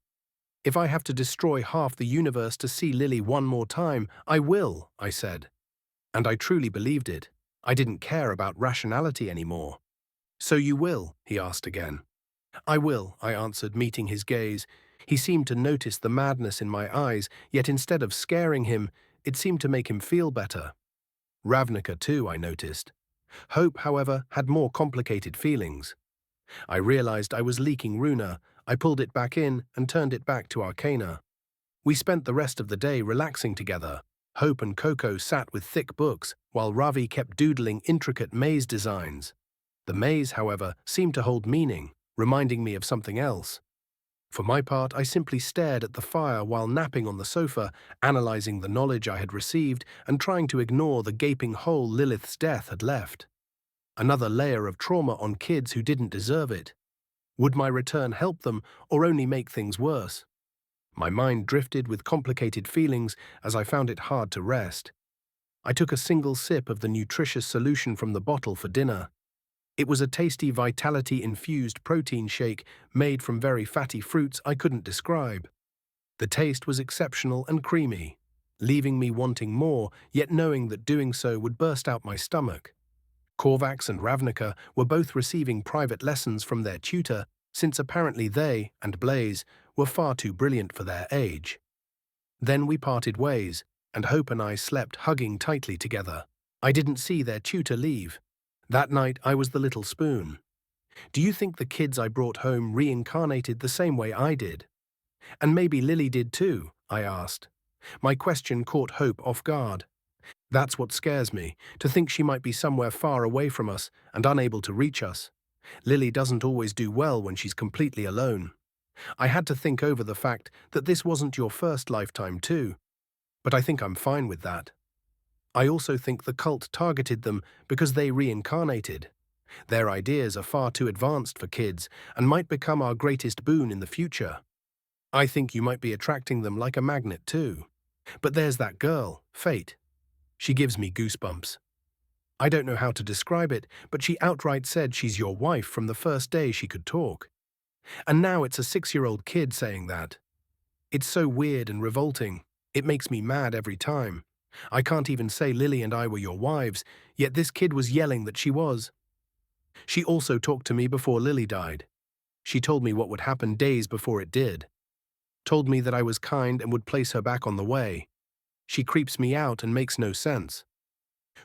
A: If I have to destroy half the universe to see Lily one more time, I will, I said. And I truly believed it. I didn't care about rationality anymore. So you will? He asked again. I will, I answered, meeting his gaze. He seemed to notice the madness in my eyes, yet instead of scaring him, it seemed to make him feel better. Ravnica too, I noticed. Hope, however, had more complicated feelings. I realized I was leaking Runa. I pulled it back in and turned it back to Arcana. We spent the rest of the day relaxing together. Hope and Coco sat with thick books, while Ravi kept doodling intricate maze designs. The maze, however, seemed to hold meaning, reminding me of something else. For my part, I simply stared at the fire while napping on the sofa, analyzing the knowledge I had received and trying to ignore the gaping hole Lilith's death had left. Another layer of trauma on kids who didn't deserve it. Would my return help them or only make things worse? My mind drifted with complicated feelings as I found it hard to rest. I took a single sip of the nutritious solution from the bottle for dinner. It was a tasty vitality-infused protein shake made from very fatty fruits I couldn't describe. The taste was exceptional and creamy, leaving me wanting more, yet knowing that doing so would burst out my stomach. Korvax and Ravnica were both receiving private lessons from their tutor, since apparently they, and Blaze, were far too brilliant for their age. Then we parted ways, and Hope and I slept hugging tightly together. I didn't see their tutor leave. That night I was the little spoon. Do you think the kids I brought home reincarnated the same way I did? And maybe Lily did too, I asked. My question caught Hope off guard. That's what scares me, to think she might be somewhere far away from us and unable to reach us. Lily doesn't always do well when she's completely alone. I had to think over the fact that this wasn't your first lifetime too, but I think I'm fine with that. I also think the cult targeted them because they reincarnated. Their ideas are far too advanced for kids and might become our greatest boon in the future. I think you might be attracting them like a magnet too. But there's that girl, Fate. She gives me goosebumps. I don't know how to describe it, but she outright said she's your wife from the first day she could talk. And now it's a 6-year-old kid saying that. It's so weird and revolting. It makes me mad every time. I can't even say Lily and I were your wives, yet this kid was yelling that she was. She also talked to me before Lily died. She told me what would happen days before it did. Told me that I was kind and would place her back on the way. She creeps me out and makes no sense.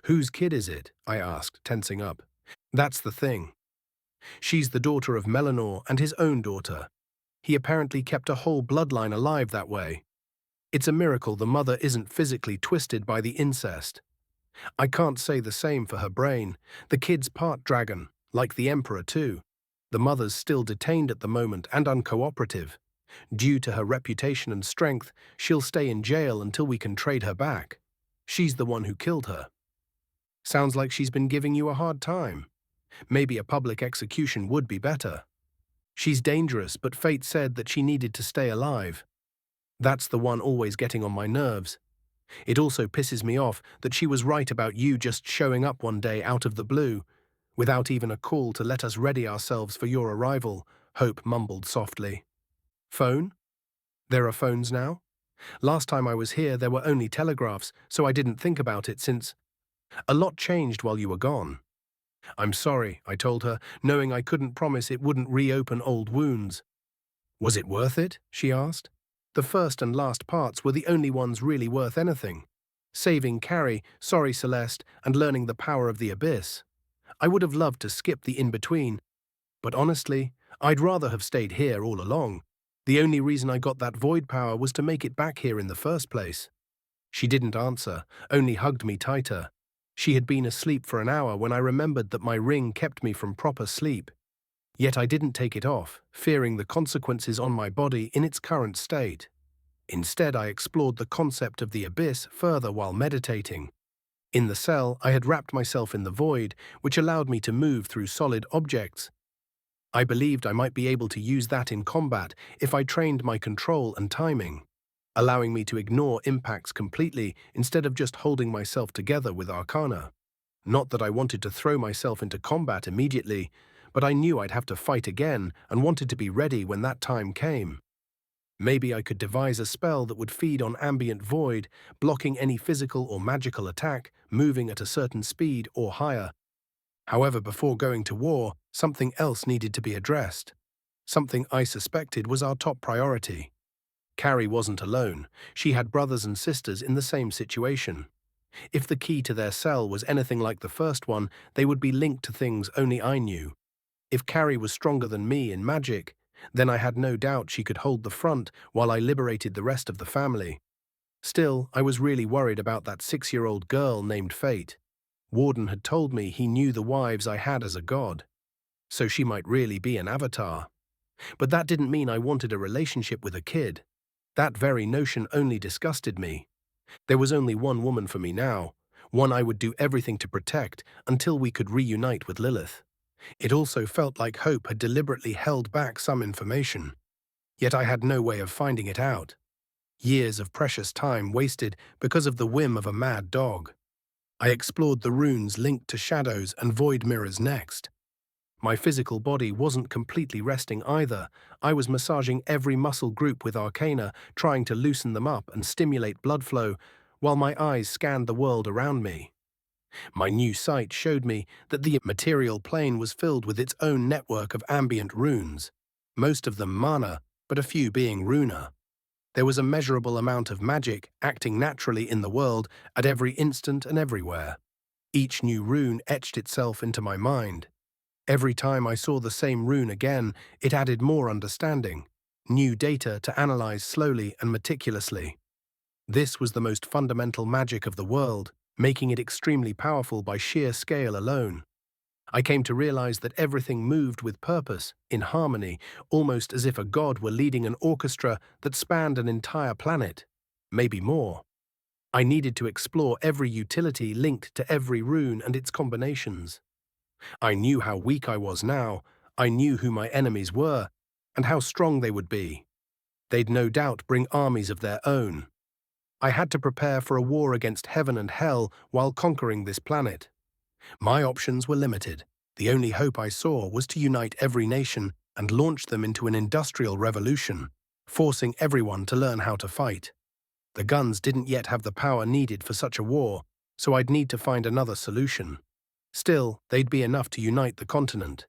A: Whose kid is it? I asked, tensing up. That's the thing. She's the daughter of Melanor and his own daughter. He apparently kept a whole bloodline alive that way. It's a miracle the mother isn't physically twisted by the incest. I can't say the same for her brain. The kid's part dragon, like the Emperor too. The mother's still detained at the moment and uncooperative. Due to her reputation and strength, she'll stay in jail until we can trade her back. She's the one who killed her. Sounds like she's been giving you a hard time. Maybe a public execution would be better. She's dangerous, but fate said that she needed to stay alive. That's the one always getting on my nerves. It also pisses me off that she was right about you just showing up one day out of the blue, without even a call to let us ready ourselves for your arrival, Hope mumbled softly. Phone? There are phones now? Last time I was here there were only telegraphs, so I didn't think about it since. A lot changed while you were gone. I'm sorry, I told her, knowing I couldn't promise it wouldn't reopen old wounds. Was it worth it? She asked. The first and last parts were the only ones really worth anything. Saving Carrie, sorry Celeste, and learning the power of the abyss. I would have loved to skip the in-between, but honestly, I'd rather have stayed here all along. The only reason I got that void power was to make it back here in the first place. She didn't answer, only hugged me tighter. She had been asleep for an hour when I remembered that my ring kept me from proper sleep. Yet I didn't take it off, fearing the consequences on my body in its current state. Instead, I explored the concept of the abyss further while meditating. In the cell, I had wrapped myself in the void, which allowed me to move through solid objects. I believed I might be able to use that in combat if I trained my control and timing, allowing me to ignore impacts completely instead of just holding myself together with arcana. Not that I wanted to throw myself into combat immediately, but I knew I'd have to fight again and wanted to be ready when that time came. Maybe I could devise a spell that would feed on ambient void, blocking any physical or magical attack, moving at a certain speed or higher. However, before going to war, something else needed to be addressed. Something I suspected was our top priority. Carrie wasn't alone. She had brothers and sisters in the same situation. If the key to their cell was anything like the first one, they would be linked to things only I knew. If Carrie was stronger than me in magic, then I had no doubt she could hold the front while I liberated the rest of the family. Still, I was really worried about that 6-year-old girl named Fate. Warden had told me he knew the wives I had as a god, so she might really be an avatar. But that didn't mean I wanted a relationship with a kid. That very notion only disgusted me. There was only one woman for me now, one I would do everything to protect until we could reunite with Lilith. It also felt like Hope had deliberately held back some information. Yet I had no way of finding it out. Years of precious time wasted because of the whim of a mad dog. I explored the runes linked to shadows and void mirrors next. My physical body wasn't completely resting either. I was massaging every muscle group with arcana, trying to loosen them up and stimulate blood flow, while my eyes scanned the world around me. My new sight showed me that the material plane was filled with its own network of ambient runes, most of them mana, but a few being runa. There was a measurable amount of magic acting naturally in the world at every instant and everywhere. Each new rune etched itself into my mind. Every time I saw the same rune again, it added more understanding, new data to analyze slowly and meticulously. This was the most fundamental magic of the world, making it extremely powerful by sheer scale alone. I came to realize that everything moved with purpose, in harmony, almost as if a god were leading an orchestra that spanned an entire planet, maybe more. I needed to explore every utility linked to every rune and its combinations. I knew how weak I was now, I knew who my enemies were, and how strong they would be. They'd no doubt bring armies of their own. I had to prepare for a war against heaven and hell while conquering this planet. My options were limited. The only hope I saw was to unite every nation and launch them into an industrial revolution, forcing everyone to learn how to fight. The guns didn't yet have the power needed for such a war, so I'd need to find another solution. Still, they'd be enough to unite the continent.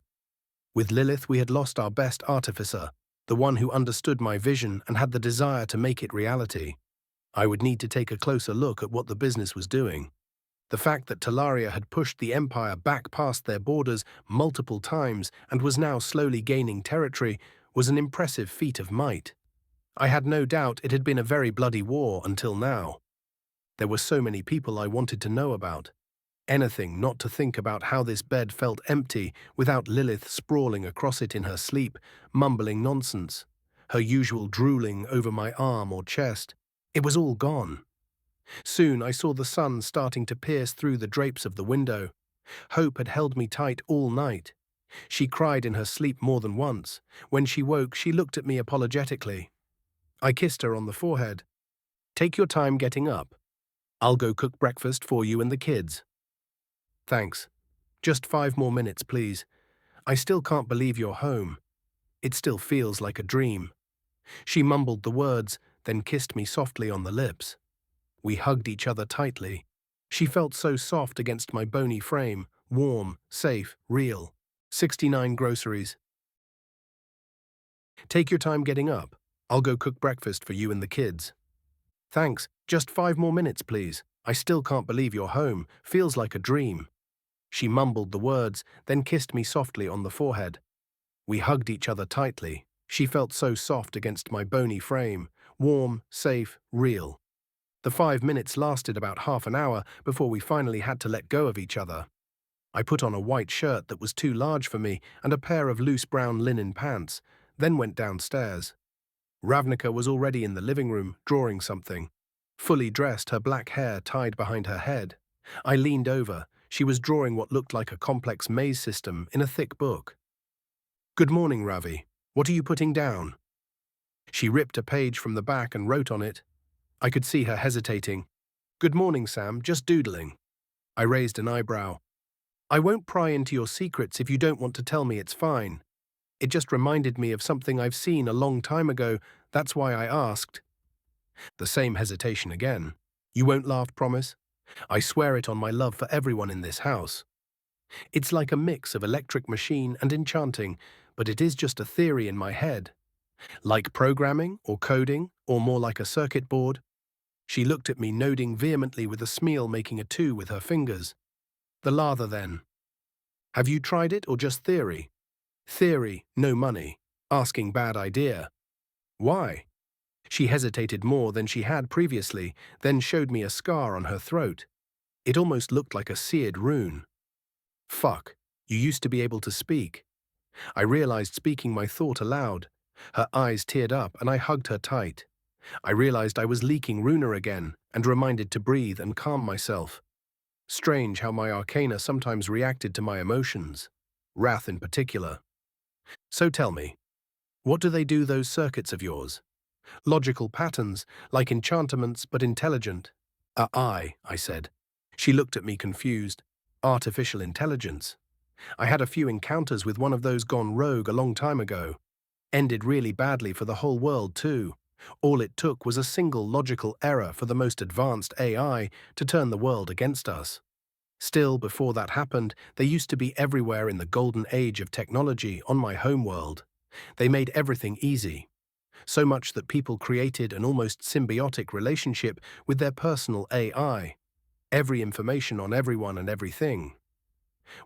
A: With Lilith, we had lost our best artificer, the one who understood my vision and had the desire to make it reality. I would need to take a closer look at what the business was doing. The fact that Talaria had pushed the Empire back past their borders multiple times and was now slowly gaining territory was an impressive feat of might. I had no doubt it had been a very bloody war until now. There were so many people I wanted to know about. Anything not to think about how this bed felt empty without Lilith sprawling across it in her sleep, mumbling nonsense, her usual drooling over my arm or chest. It was all gone. Soon I saw the sun starting to pierce through the drapes of the window. Hope had held me tight all night. She cried in her sleep more than once. When she woke, she looked at me apologetically. I kissed her on the forehead. "Take your time getting up. I'll go cook breakfast for you and the kids." "Thanks. Just 5 more minutes, please. I still can't believe you're home. It still feels like a dream." She mumbled the words, then kissed me softly on the lips. We hugged each other tightly. She felt so soft against my bony frame, warm, safe, real. 69 groceries. "Take your time getting up. I'll go cook breakfast for you and the kids." "Thanks. Just 5 more minutes, please. I still can't believe you're home. Feels like a dream." She mumbled the words, then kissed me softly on the forehead. We hugged each other tightly. She felt so soft against my bony frame, warm, safe, real. The 5 minutes lasted about half an hour before we finally had to let go of each other. I put on a white shirt that was too large for me and a pair of loose brown linen pants, then went downstairs. Ravnica was already in the living room, drawing something. Fully dressed, her black hair tied behind her head. I leaned over. She was drawing what looked like a complex maze system in a thick book. "Good morning, Ravi. What are you putting down?" She ripped a page from the back and wrote on it. I could see her hesitating. "Good morning, Sam, just doodling." I raised an eyebrow. "I won't pry into your secrets if you don't want to tell me, it's fine. It just reminded me of something I've seen a long time ago, that's why I asked." The same hesitation again. "You won't laugh, promise? I swear it on my love for everyone in this house. It's like a mix of Electric Machine and Enchanting, but it is just a theory in my head. Like programming or coding, or more like a circuit board." She looked at me, nodding vehemently with a smile, making a 2 with her fingers. "The lather, then. Have you tried it or just theory?" "Theory, no money. Asking, bad idea." "Why?" She hesitated more than she had previously, then showed me a scar on her throat. It almost looked like a seared rune. "Fuck, you used to be able to speak." I realized speaking my thought aloud. Her eyes teared up and I hugged her tight. I realized I was leaking Runa again and reminded to breathe and calm myself. Strange how my arcana sometimes reacted to my emotions, wrath in particular. "So tell me, what do they do, those circuits of yours? Logical patterns, like enchantments but intelligent." I said. She looked at me confused. "Artificial intelligence. I had a few encounters with one of those gone rogue a long time ago. Ended really badly for the whole world, too. All it took was a single logical error for the most advanced AI to turn the world against us. Still, before that happened, they used to be everywhere in the golden age of technology on my homeworld. They made everything easy. So much that people created an almost symbiotic relationship with their personal AI. Every information on everyone and everything.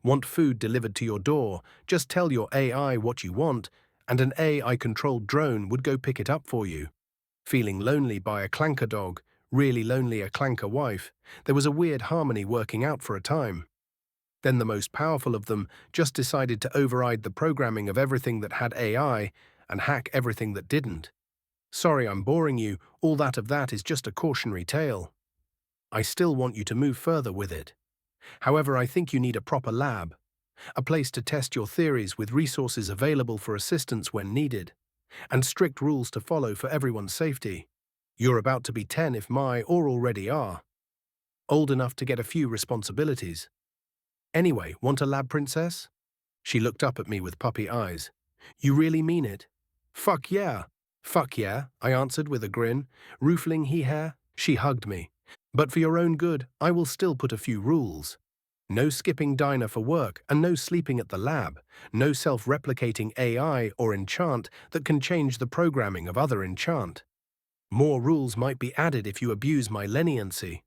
A: Want food delivered to your door, just tell your AI what you want, and an AI-controlled drone would go pick it up for you. Feeling lonely, by a clanker dog, really lonely, a clanker wife. There was a weird harmony working out for a time. Then the most powerful of them just decided to override the programming of everything that had AI and hack everything that didn't. Sorry I'm boring you, all that is just a cautionary tale. I still want you to move further with it. However, I think you need a proper lab, a place to test your theories with resources available for assistance when needed, and strict rules to follow for everyone's safety. You're about to be 10 if my, or already are. Old enough to get a few responsibilities. Anyway, want a lab, princess?" She looked up at me with puppy eyes. "You really mean it?" "Fuck yeah." "Fuck yeah," I answered with a grin. "Roofling he hair." She hugged me. "But for your own good, I will still put a few rules. No skipping diner for work and no sleeping at the lab. No self-replicating AI or enchant that can change the programming of other enchant. More rules might be added if you abuse my leniency."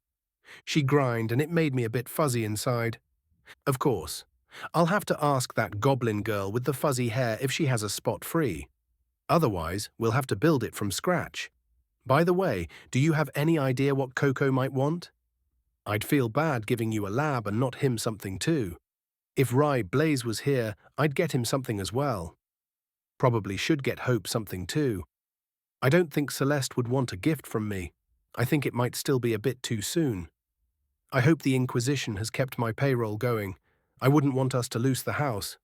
A: She grined and it made me a bit fuzzy inside. "Of course. I'll have to ask that goblin girl with the fuzzy hair if she has a spot free." Otherwise, we'll have to build it from scratch. By the way, do you have any idea what Coco might want? I'd feel bad giving you a lab and not him something too. If Rye Blaze was here, I'd get him something as well. Probably should get Hope something too. I don't think Celeste would want a gift from me. I think it might still be a bit too soon. I hope the Inquisition has kept my payroll going. I wouldn't want us to lose the house.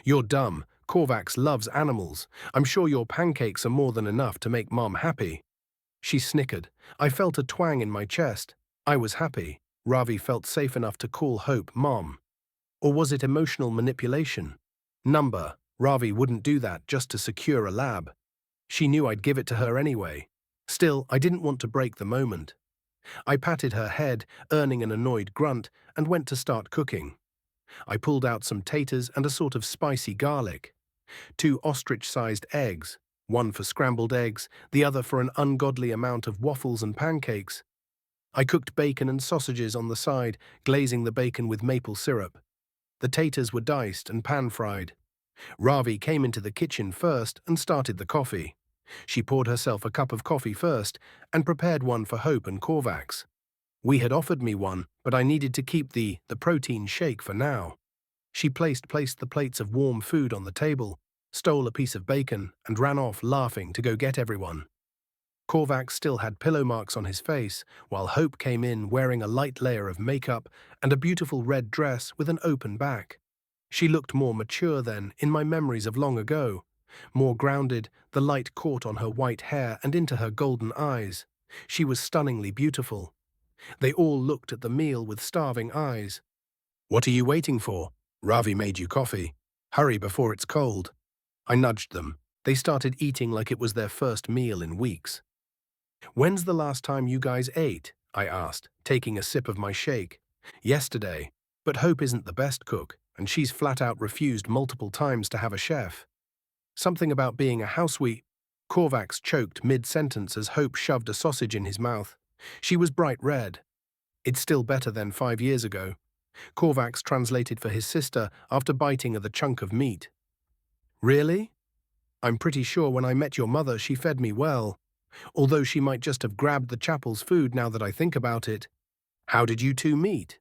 A: You're dumb. Korvax loves animals. I'm sure your pancakes are more than enough to make Mom happy. She snickered. I felt a twang in my chest. I was happy. Ravi felt safe enough to call Hope Mom. Or was it emotional manipulation? Ravi wouldn't do that just to secure a lab. She knew I'd give it to her anyway. Still, I didn't want to break the moment. I patted her head, earning an annoyed grunt, and went to start cooking. I pulled out some taters and a sort of spicy garlic. 2 ostrich-sized eggs, one for scrambled eggs, the other for an ungodly amount of waffles and pancakes. I cooked bacon and sausages on the side, glazing the bacon with maple syrup. The taters were diced and pan-fried. Ravi came into the kitchen first and started the coffee. She poured herself a cup of coffee first and prepared one for Hope and Korvax. We had offered me one, but I needed to keep the protein shake for now. She placed the plates of warm food on the table, stole a piece of bacon, and ran off laughing to go get everyone. Korvax still had pillow marks on his face, while Hope came in wearing a light layer of makeup and a beautiful red dress with an open back. She looked more mature than in my memories of long ago. More grounded, the light caught on her white hair and into her golden eyes. She was stunningly beautiful. They all looked at the meal with starving eyes. "What are you waiting for? Ravi made you coffee. Hurry before it's cold." I nudged them. They started eating like it was their first meal in weeks. "When's the last time you guys ate?" I asked, taking a sip of my shake. "Yesterday. But Hope isn't the best cook, and she's flat out refused multiple times to have a chef. Something about being a housewife." Korvax choked mid-sentence as Hope shoved a sausage in his mouth. She was bright red. "It's still better than 5 years ago." Korvax translated for his sister after biting at the chunk of meat. "Really? I'm pretty sure when I met your mother she fed me well, although she might just have grabbed the chapel's food now that I think about it. How did you two meet?"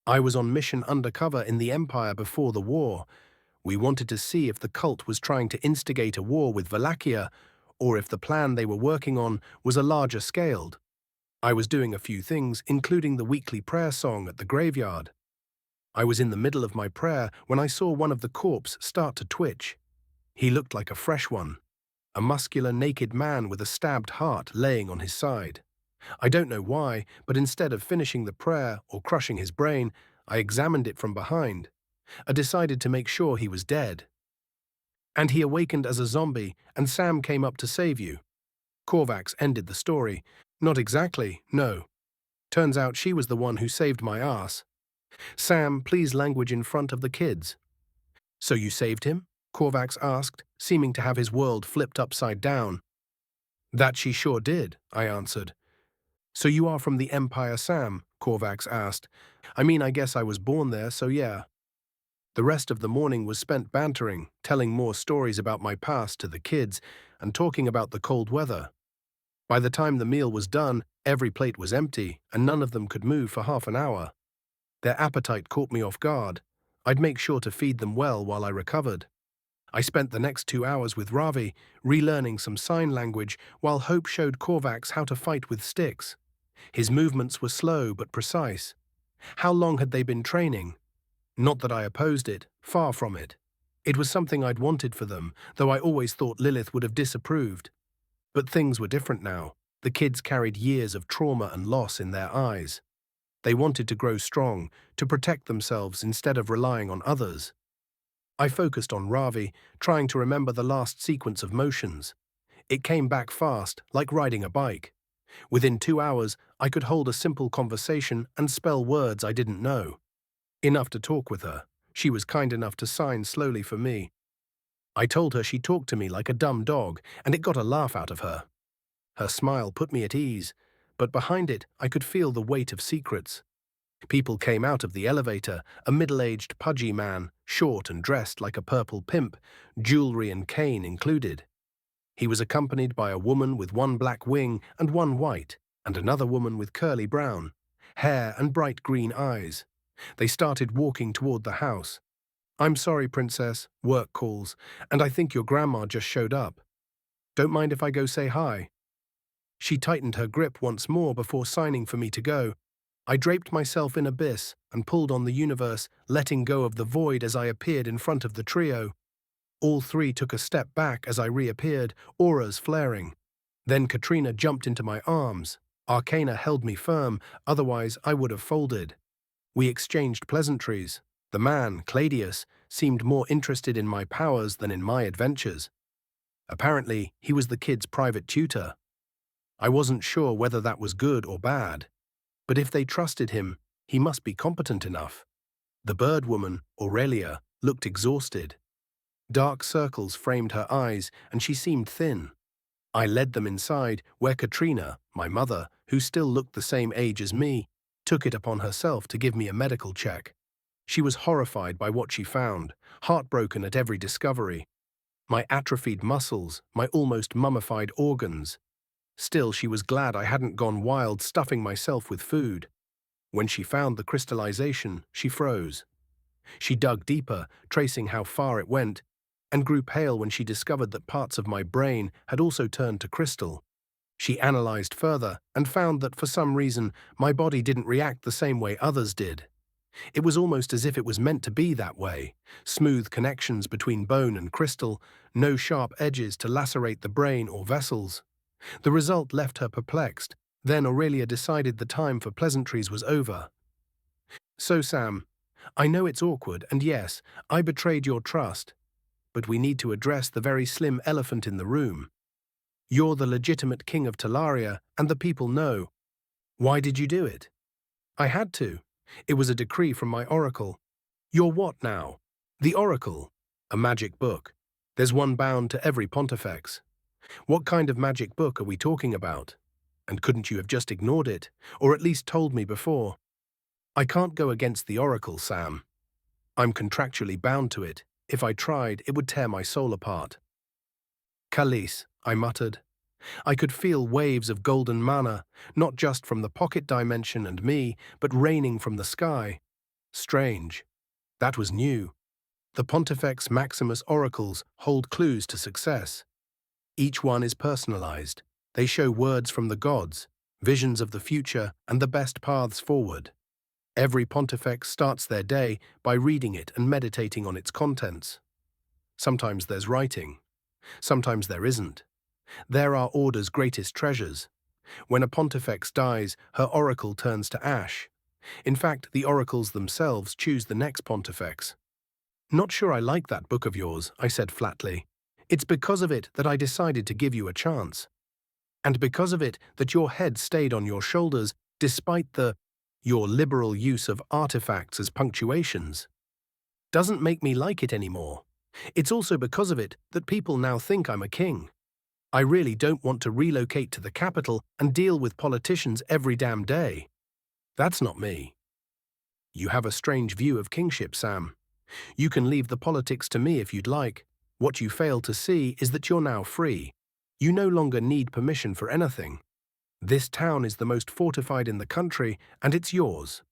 A: "I was on mission undercover in the Empire before the war. We wanted to see if the cult was trying to instigate a war with Wallachia, or if the plan they were working on was a larger scaled. I was doing a few things, including the weekly prayer song at the graveyard. I was in the middle of my prayer when I saw one of the corpses start to twitch. He looked like a fresh one, a muscular, naked man with a stabbed heart laying on his side. I don't know why, but instead of finishing the prayer or crushing his brain, I examined it from behind. I decided to make sure he was dead. And he awakened as a zombie, and Sam came up to save you." Korvax ended the story. "Not exactly, no. Turns out she was the one who saved my ass." "Sam, please language in front of the kids." "So you saved him?" Korvax asked, seeming to have his world flipped upside down. "That she sure did," I answered. "So you are from the Empire, Sam?" Korvax asked. "I mean, I guess I was born there, so yeah." The rest of the morning was spent bantering, telling more stories about my past to the kids, and talking about the cold weather. By the time the meal was done, every plate was empty, and none of them could move for half an hour. Their appetite caught me off guard. I'd make sure to feed them well while I recovered. I spent the next 2 hours with Ravi, relearning some sign language, while Hope showed Korvax how to fight with sticks. His movements were slow but precise. How long had they been training? Not that I opposed it, far from it. It was something I'd wanted for them, though I always thought Lilith would have disapproved. But things were different now. The kids carried years of trauma and loss in their eyes. They wanted to grow strong, to protect themselves instead of relying on others. I focused on Ravi, trying to remember the last sequence of motions. It came back fast, like riding a bike. Within 2 hours, I could hold a simple conversation and spell words I didn't know. Enough to talk with her. She was kind enough to sign slowly for me. I told her she talked to me like a dumb dog, and it got a laugh out of her. Her smile put me at ease, but behind it I could feel the weight of secrets. People came out of the elevator, a middle-aged, pudgy man, short and dressed like a purple pimp, jewelry and cane included. He was accompanied by a woman with one black wing and one white, and another woman with curly brown hair and bright green eyes. They started walking toward the house. "I'm sorry, Princess, work calls, and I think your grandma just showed up. Don't mind if I go say hi?" She tightened her grip once more before signing for me to go. I draped myself in abyss and pulled on the universe, letting go of the void as I appeared in front of the trio. All three took a step back as I reappeared, auras flaring. Then Katrina jumped into my arms. Arcana held me firm, otherwise I would have folded. We exchanged pleasantries. The man, Cladius, seemed more interested in my powers than in my adventures. Apparently, he was the kid's private tutor. I wasn't sure whether that was good or bad, but if they trusted him, he must be competent enough. The bird woman, Aurelia, looked exhausted. Dark circles framed her eyes, and she seemed thin. I led them inside, where Katrina, my mother, who still looked the same age as me, took it upon herself to give me a medical check. She was horrified by what she found, heartbroken at every discovery. My atrophied muscles, my almost mummified organs. Still, she was glad I hadn't gone wild stuffing myself with food. When she found the crystallization, she froze. She dug deeper, tracing how far it went, and grew pale when she discovered that parts of my brain had also turned to crystal. She analyzed further and found that for some reason my body didn't react the same way others did. It was almost as if it was meant to be that way. Smooth connections between bone and crystal, no sharp edges to lacerate the brain or vessels. The result left her perplexed. Then Aurelia decided the time for pleasantries was over. "So, Sam, I know it's awkward, and yes, I betrayed your trust, but we need to address the very slim elephant in the room. You're the legitimate king of Talaria, and the people know. Why did you do it?" "I had to. It was a decree from my oracle." "You're what now?" "The oracle. A magic book. There's one bound to every pontifex." "What kind of magic book are we talking about? And couldn't you have just ignored it, or at least told me before?" "I can't go against the oracle, Sam. I'm contractually bound to it. If I tried, it would tear my soul apart." "Khalees," I muttered. I could feel waves of golden mana, not just from the pocket dimension and me, but raining from the sky. Strange. That was new. The Pontifex Maximus oracles hold clues to success. Each one is personalized. They show words from the gods, visions of the future, and the best paths forward. Every Pontifex starts their day by reading it and meditating on its contents. Sometimes there's writing. Sometimes there isn't. There are Order's greatest treasures. When a Pontifex dies, her oracle turns to ash. In fact, the oracles themselves choose the next Pontifex. "Not sure I like that book of yours," I said flatly. "It's because of it that I decided to give you a chance. And because of it that your head stayed on your shoulders despite your liberal use of artifacts as punctuations. Doesn't make me like it anymore. It's also because of it that people now think I'm a king. I really don't want to relocate to the capital and deal with politicians every damn day. That's not me." "You have a strange view of kingship, Sam. You can leave the politics to me if you'd like. What you fail to see is that you're now free. You no longer need permission for anything. This town is the most fortified in the country, and it's yours.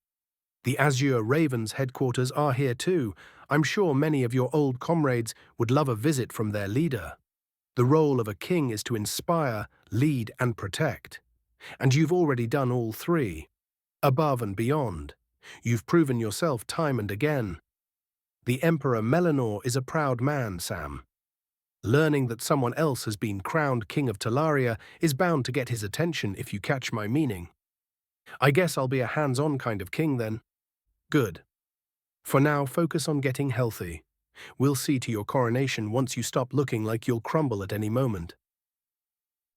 A: The Azure Ravens headquarters are here too. I'm sure many of your old comrades would love a visit from their leader. The role of a king is to inspire, lead, and protect. And you've already done all three. Above and beyond. You've proven yourself time and again. The Emperor Melanor is a proud man, Sam. Learning that someone else has been crowned King of Talaria is bound to get his attention if you catch my meaning. I guess I'll be a hands-on kind of king then." "Good. For now, focus on getting healthy. We'll see to your coronation once you stop looking like you'll crumble at any moment."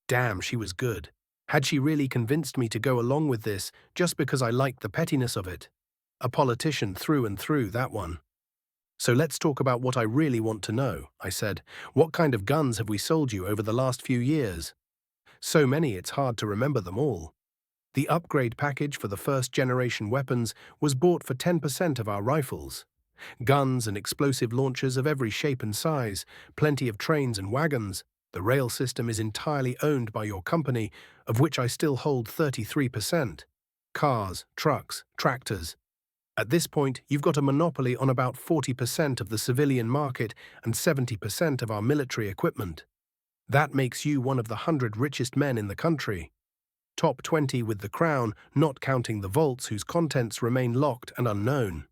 A: Damn, she was good. Had she really convinced me to go along with this just because I liked the pettiness of it? A politician through and through, that one. "So let's talk about what I really want to know," I said. "What kind of guns have we sold you over the last few years?" "So many it's hard to remember them all. The upgrade package for the first-generation weapons was bought for 10% of our rifles. Guns and explosive launchers of every shape and size, plenty of trains and wagons. The rail system is entirely owned by your company, of which I still hold 33%. Cars, trucks, tractors. At this point, you've got a monopoly on about 40% of the civilian market and 70% of our military equipment. That makes you one of the 100 richest men in the country. Top 20 with the crown, not counting the vaults whose contents remain locked and unknown.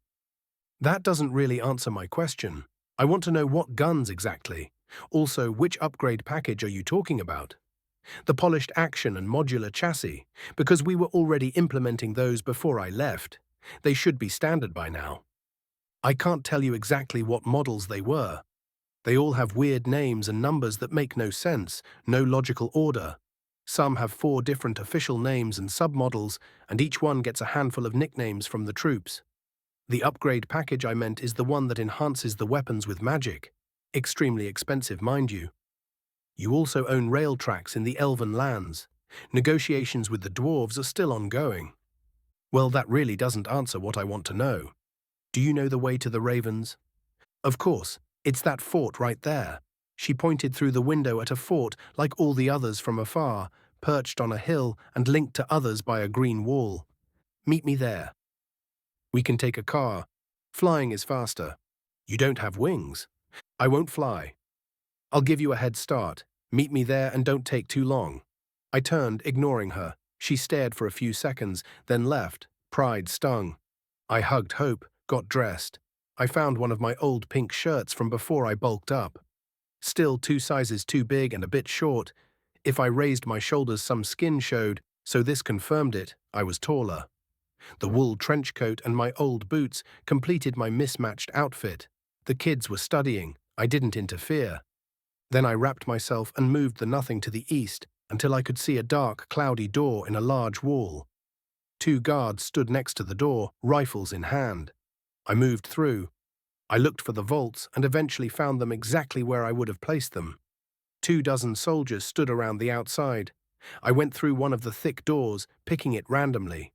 A: That doesn't really answer my question. I want to know what guns exactly. Also, which upgrade package are you talking about? The polished action and modular chassis, because we were already implementing those before I left. They should be standard by now. I can't tell you exactly what models they were. They all have weird names and numbers that make no sense, no logical order. Some have 4 different official names and submodels, and each one gets a handful of nicknames from the troops. The upgrade package I meant is the one that enhances the weapons with magic. Extremely expensive, mind you. You also own rail tracks in the Elven lands. Negotiations with the dwarves are still ongoing. Well, that really doesn't answer what I want to know. Do you know the way to the Ravens? Of course, it's that fort right there. She pointed through the window at a fort like all the others from afar, perched on a hill and linked to others by a green wall. Meet me there. We can take a car. Flying is faster. You don't have wings. I won't fly. I'll give you a head start. Meet me there and don't take too long. I turned, ignoring her. She stared for a few seconds, then left. Pride stung. I hugged hope, got dressed. I found one of my old pink shirts from before I bulked up. Still 2 sizes too big and a bit short. If I raised my shoulders, some skin showed, so this confirmed it. I was taller. The wool trench coat and my old boots completed my mismatched outfit. The kids were studying. I didn't interfere. Then I wrapped myself and moved the nothing to the east until I could see a dark, cloudy door in a large wall. 2 guards stood next to the door, rifles in hand. I moved through. I looked for the vaults and eventually found them exactly where I would have placed them. 2 dozen soldiers stood around the outside. I went through one of the thick doors, picking it randomly.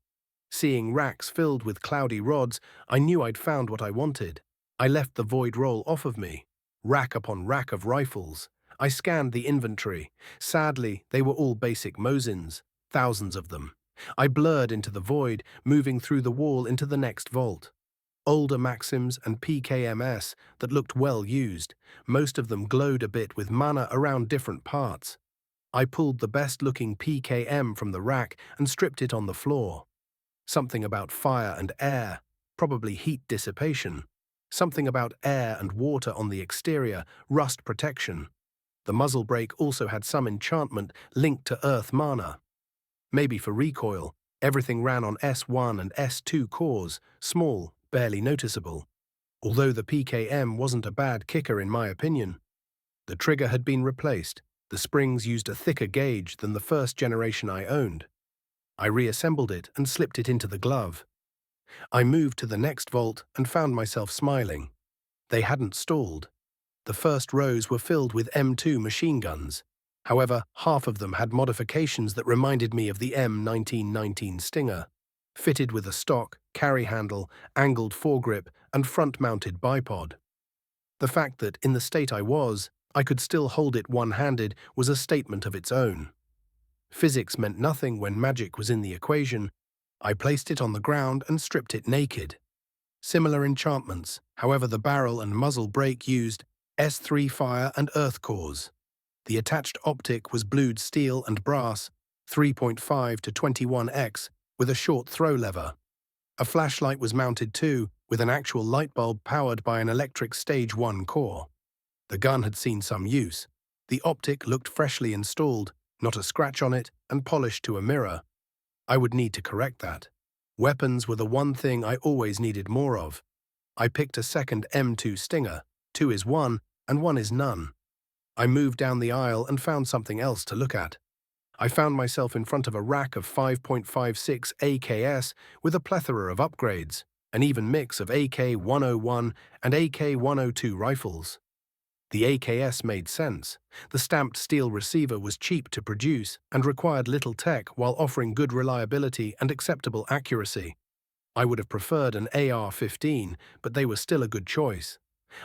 A: Seeing racks filled with cloudy rods, I knew I'd found what I wanted. I left the void roll off of me. Rack upon rack of rifles. I scanned the inventory. Sadly, they were all basic Mosins, thousands of them. I blurred into the void, moving through the wall into the next vault. Older Maxims and PKMS that looked well used. Most of them glowed a bit with mana around different parts. I pulled the best-looking PKM from the rack and stripped it on the floor. Something about fire and air, probably heat dissipation. Something about air and water on the exterior, rust protection. The muzzle brake also had some enchantment linked to earth mana. Maybe for recoil, everything ran on S1 and S2 cores, small, barely noticeable. Although the PKM wasn't a bad kicker in my opinion. The trigger had been replaced. The springs used a thicker gauge than the first generation I owned. I reassembled it and slipped it into the glove. I moved to the next vault and found myself smiling. They hadn't stalled. The first rows were filled with M2 machine guns. However, half of them had modifications that reminded me of the M1919 Stinger, fitted with a stock, carry handle, angled foregrip, and front-mounted bipod. The fact that, in the state I could still hold it one-handed was a statement of its own. Physics meant nothing when magic was in the equation. I placed it on the ground and stripped it naked. Similar enchantments, however the barrel and muzzle brake used S3 fire and earth cores. The attached optic was blued steel and brass, 3.5 to 21x, with a short throw lever. A flashlight was mounted too, with an actual light bulb powered by an electric Stage 1 core. The gun had seen some use. The optic looked freshly installed, not a scratch on it, and polished to a mirror. I would need to correct that. Weapons were the one thing I always needed more of. I picked a second M2 Stinger. 2 is 1, and 1 is none. I moved down the aisle and found something else to look at. I found myself in front of a rack of 5.56 AKS with a plethora of upgrades, an even mix of AK-101 and AK-102 rifles. The AKS made sense. The stamped steel receiver was cheap to produce and required little tech while offering good reliability and acceptable accuracy. I would have preferred an AR-15, but they were still a good choice.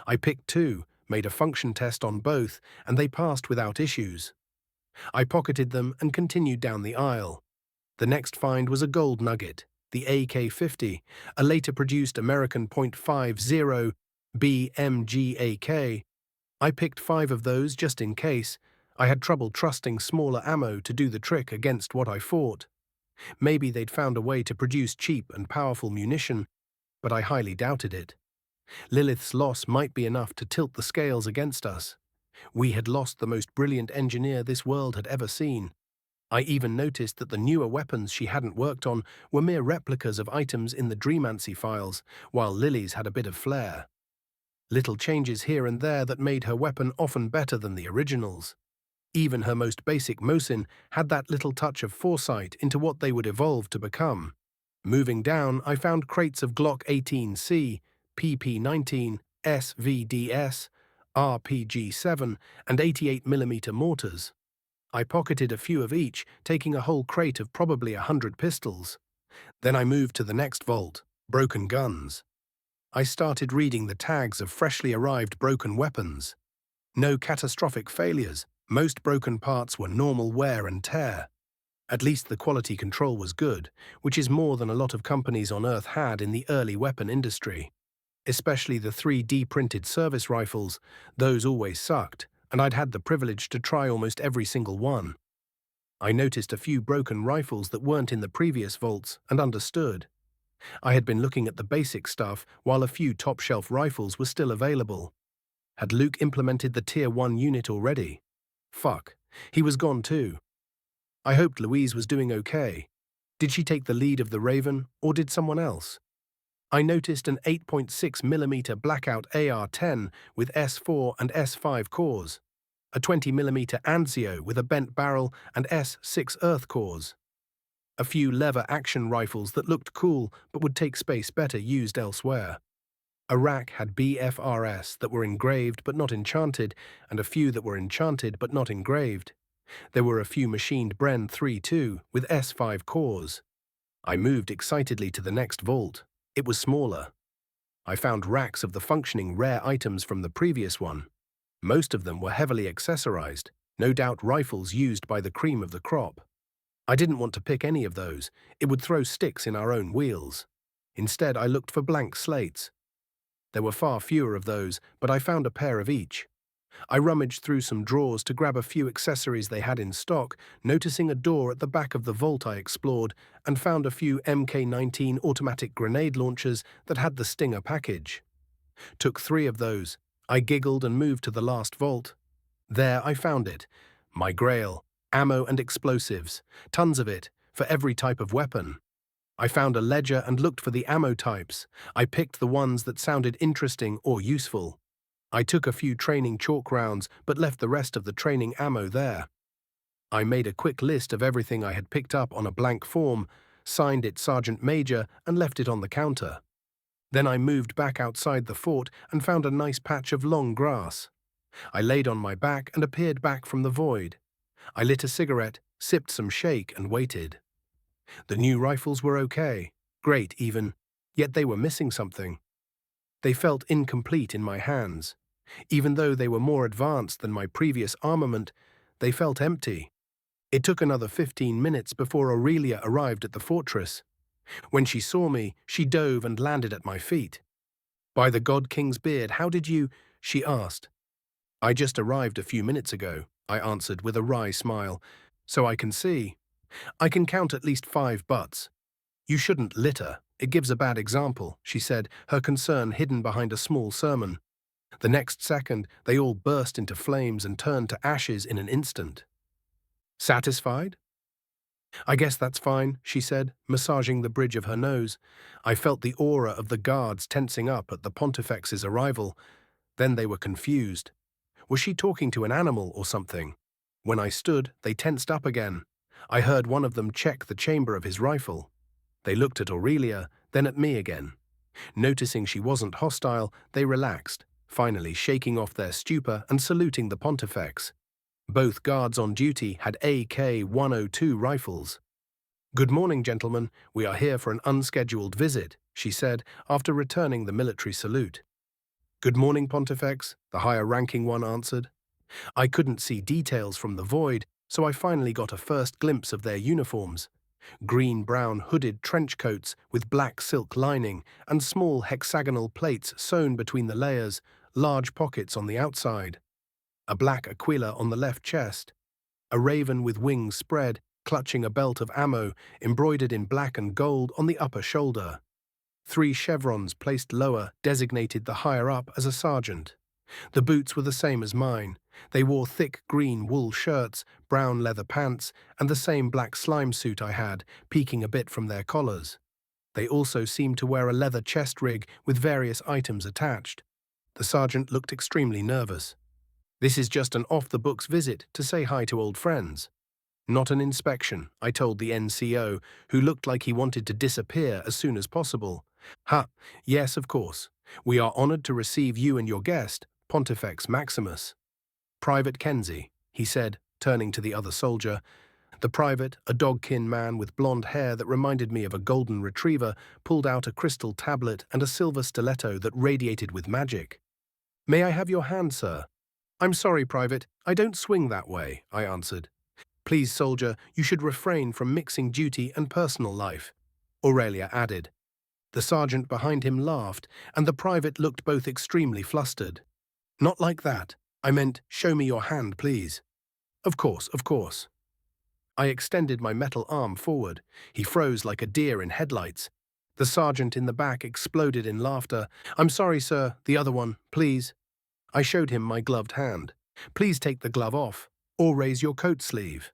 A: I picked 2, made a function test on both, and they passed without issues. I pocketed them and continued down the aisle. The next find was a gold nugget, the AK-50, a later produced American .50 BMG-AK. I picked 5 of those just in case. I had trouble trusting smaller ammo to do the trick against what I fought. Maybe they'd found a way to produce cheap and powerful munition, but I highly doubted it. Lilith's loss might be enough to tilt the scales against us. We had lost the most brilliant engineer this world had ever seen. I even noticed that the newer weapons she hadn't worked on were mere replicas of items in the Dreamancy files, while Lily's had a bit of flair. Little changes here and there that made her weapon often better than the originals. Even her most basic Mosin had that little touch of foresight into what they would evolve to become. Moving down, I found crates of Glock 18C, PP-19, SVDS, RPG-7, and 88mm mortars. I pocketed a few of each, taking a whole crate of probably 100 pistols. Then I moved to the next vault, broken guns. I started reading the tags of freshly arrived broken weapons. No catastrophic failures. Most broken parts were normal wear and tear. At least the quality control was good, which is more than a lot of companies on Earth had in the early weapon industry. Especially the 3D printed service rifles, those always sucked, and I'd had the privilege to try almost every single one. I noticed a few broken rifles that weren't in the previous vaults and understood. I had been looking at the basic stuff while a few top-shelf rifles were still available. Had Luke implemented the Tier 1 unit already? Fuck, he was gone too. I hoped Louise was doing okay. Did she take the lead of the Raven, or did someone else? I noticed an 8.6mm Blackout AR-10 with S4 and S5 cores, a 20mm Anzio with a bent barrel and S6 Earth cores, a few lever action rifles that looked cool but would take space better used elsewhere. A rack had BFRS that were engraved but not enchanted, and a few that were enchanted but not engraved. There were a few machined Bren 3.2 with S5 cores. I moved excitedly to the next vault. It was smaller. I found racks of the functioning rare items from the previous one. Most of them were heavily accessorized, no doubt rifles used by the cream of the crop. I didn't want to pick any of those. It would throw sticks in our own wheels. Instead, I looked for blank slates. There were far fewer of those, but I found a pair of each. I rummaged through some drawers to grab a few accessories they had in stock, noticing a door at the back of the vault I explored, and found a few MK-19 automatic grenade launchers that had the Stinger package. Took 3 of those. I giggled and moved to the last vault. There I found it. My grail. Ammo and explosives. Tons of it, for every type of weapon. I found a ledger and looked for the ammo types. I picked the ones that sounded interesting or useful. I took a few training chalk rounds, but left the rest of the training ammo there. I made a quick list of everything I had picked up on a blank form, signed it Sergeant Major, and left it on the counter. Then I moved back outside the fort and found a nice patch of long grass. I laid on my back and appeared back from the void. I lit a cigarette, sipped some shake, and waited. The new rifles were okay, great even, yet they were missing something. They felt incomplete in my hands. Even though they were more advanced than my previous armament, they felt empty. It took another 15 minutes before Aurelia arrived at the fortress. When she saw me, she dove and landed at my feet. "By the God King's beard, how did you?" she asked. "I just arrived a few minutes ago," I answered with a wry smile. "So I can see. I can count at least 5 butts." "You shouldn't litter. It gives a bad example," she said, her concern hidden behind a small sermon. The next second, they all burst into flames and turned to ashes in an instant. "Satisfied?" "I guess that's fine," she said, massaging the bridge of her nose. I felt the aura of the guards tensing up at the Pontifex's arrival. Then they were confused. Was she talking to an animal or something? When I stood, they tensed up again. I heard one of them check the chamber of his rifle. They looked at Aurelia, then at me again. Noticing she wasn't hostile, they relaxed, finally shaking off their stupor and saluting the Pontifex. Both guards on duty had AK-102 rifles. "Good morning, gentlemen. We are here for an unscheduled visit," she said, after returning the military salute. "Good morning, Pontifex," the higher-ranking one answered. I couldn't see details from the void, so I finally got a first glimpse of their uniforms. Green-brown hooded trench coats with black silk lining and small hexagonal plates sewn between the layers, large pockets on the outside. A black aquila on the left chest. A raven with wings spread, clutching a belt of ammo, embroidered in black and gold on the upper shoulder. 3 chevrons placed lower designated the higher-up as a sergeant. The boots were the same as mine. They wore thick green wool shirts, brown leather pants, and the same black slime suit I had, peeking a bit from their collars. They also seemed to wear a leather chest rig with various items attached. The sergeant looked extremely nervous. "This is just an off-the-books visit to say hi to old friends." "Not an inspection," I told the NCO, who looked like he wanted to disappear as soon as possible. "Ha, yes, of course. We are honored to receive you and your guest, Pontifex Maximus." "Private Kenzie," he said, turning to the other soldier. The private, a dog-kin man with blonde hair that reminded me of a golden retriever, pulled out a crystal tablet and a silver stiletto that radiated with magic. "May I have your hand, sir?" "I'm sorry, Private, I don't swing that way," I answered. "Please, soldier, you should refrain from mixing duty and personal life," Aurelia added. The sergeant behind him laughed, and the private looked both extremely flustered. "Not like that. I meant, show me your hand, please." Of course, of course." I extended my metal arm forward. He froze like a deer in headlights. The sergeant in the back exploded in laughter. "I'm sorry, sir, the other one, please." I showed him my gloved hand. "Please take the glove off, or raise your coat sleeve."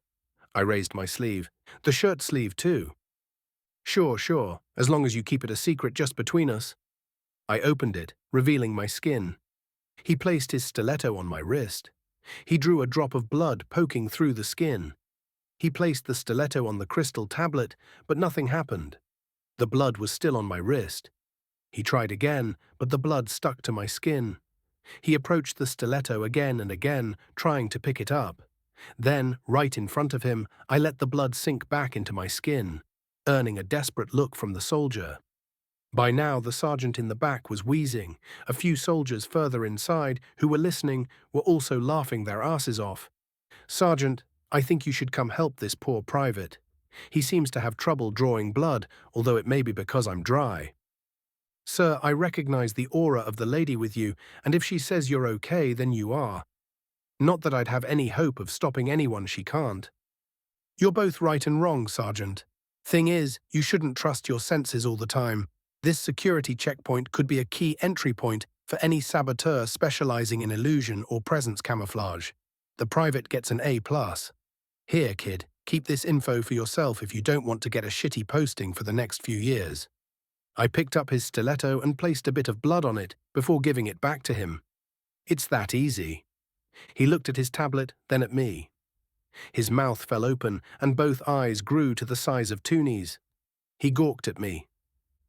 A: I raised my sleeve. "The shirt sleeve, too." Sure, sure, as long as you keep it a secret just between us." I opened it, revealing my skin. He placed his stiletto on my wrist. He drew a drop of blood poking through the skin. He placed the stiletto on the crystal tablet, but nothing happened. The blood was still on my wrist. He tried again, but the blood stuck to my skin. He approached the stiletto again and again, trying to pick it up. Then, right in front of him, I let the blood sink back into my skin, earning a desperate look from the soldier. By now, the sergeant in the back was wheezing. A few soldiers further inside, who were listening, were also laughing their asses off. "Sergeant, I think you should come help this poor private. He seems to have trouble drawing blood, although it may be because I'm dry." "Sir, I recognize the aura of the lady with you, and if she says you're okay, then you are. Not that I'd have any hope of stopping anyone she can't." "You're both right and wrong, Sergeant. Thing is, you shouldn't trust your senses all the time. This security checkpoint could be a key entry point for any saboteur specializing in illusion or presence camouflage. The private gets an A+. Here, kid, keep this info for yourself if you don't want to get a shitty posting for the next few years." I picked up his stiletto and placed a bit of blood on it before giving it back to him. "It's that easy." He looked at his tablet, then at me. His mouth fell open, and both eyes grew to the size of toonies. He gawked at me.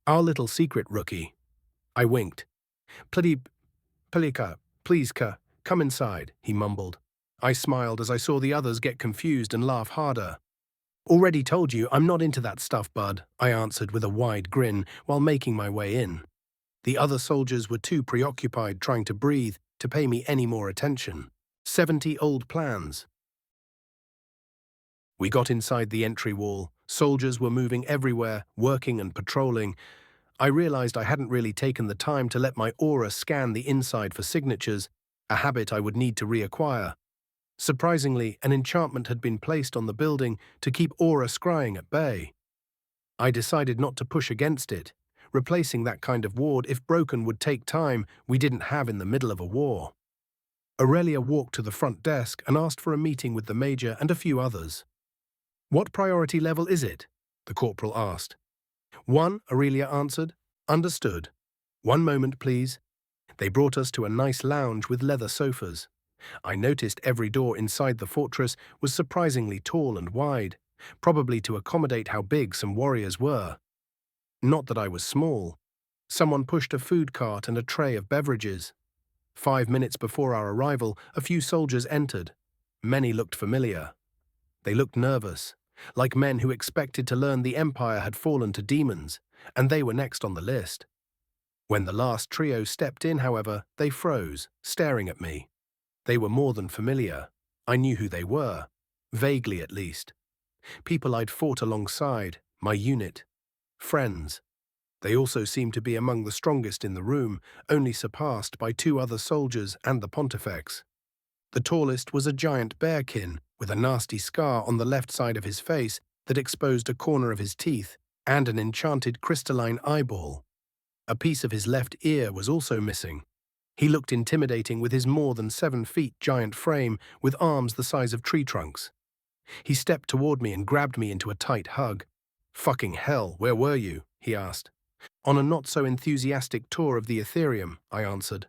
A: "Our little secret, rookie." I winked. Pelika, please, come inside," he mumbled. I smiled as I saw the others get confused and laugh harder. "Already told you I'm not into that stuff, bud," I answered with a wide grin while making my way in. The other soldiers were too preoccupied trying to breathe to pay me any more attention. 70 old plans. We got inside the entry wall. Soldiers were moving everywhere, working and patrolling. I realized I hadn't really taken the time to let my aura scan the inside for signatures, a habit I would need to reacquire. Surprisingly, an enchantment had been placed on the building to keep aura scrying at bay. I decided not to push against it. Replacing that kind of ward, if broken, would take time we didn't have in the middle of a war. Aurelia walked to the front desk and asked for a meeting with the major and a few others. "What priority level is it?" the corporal asked. "1, Aurelia answered. "Understood. One moment, please." They brought us to a nice lounge with leather sofas. I noticed every door inside the fortress was surprisingly tall and wide, probably to accommodate how big some warriors were. Not that I was small. Someone pushed a food cart and a tray of beverages. 5 minutes before our arrival, a few soldiers entered. Many looked familiar. They looked nervous, like men who expected to learn the Empire had fallen to demons, and they were next on the list. When the last trio stepped in, however, they froze, staring at me. They were more than familiar. I knew who they were, vaguely at least. People I'd fought alongside, my unit, friends. They also seemed to be among the strongest in the room, only surpassed by two other soldiers and the pontifex. The tallest was a giant bearkin with a nasty scar on the left side of his face that exposed a corner of his teeth and an enchanted crystalline eyeball. A piece of his left ear was also missing. He looked intimidating with his more than 7 feet giant frame with arms the size of tree trunks. He stepped toward me and grabbed me into a tight hug. "Fucking hell, where were you?" he asked. "On a not-so-enthusiastic tour of the Ethereum," I answered.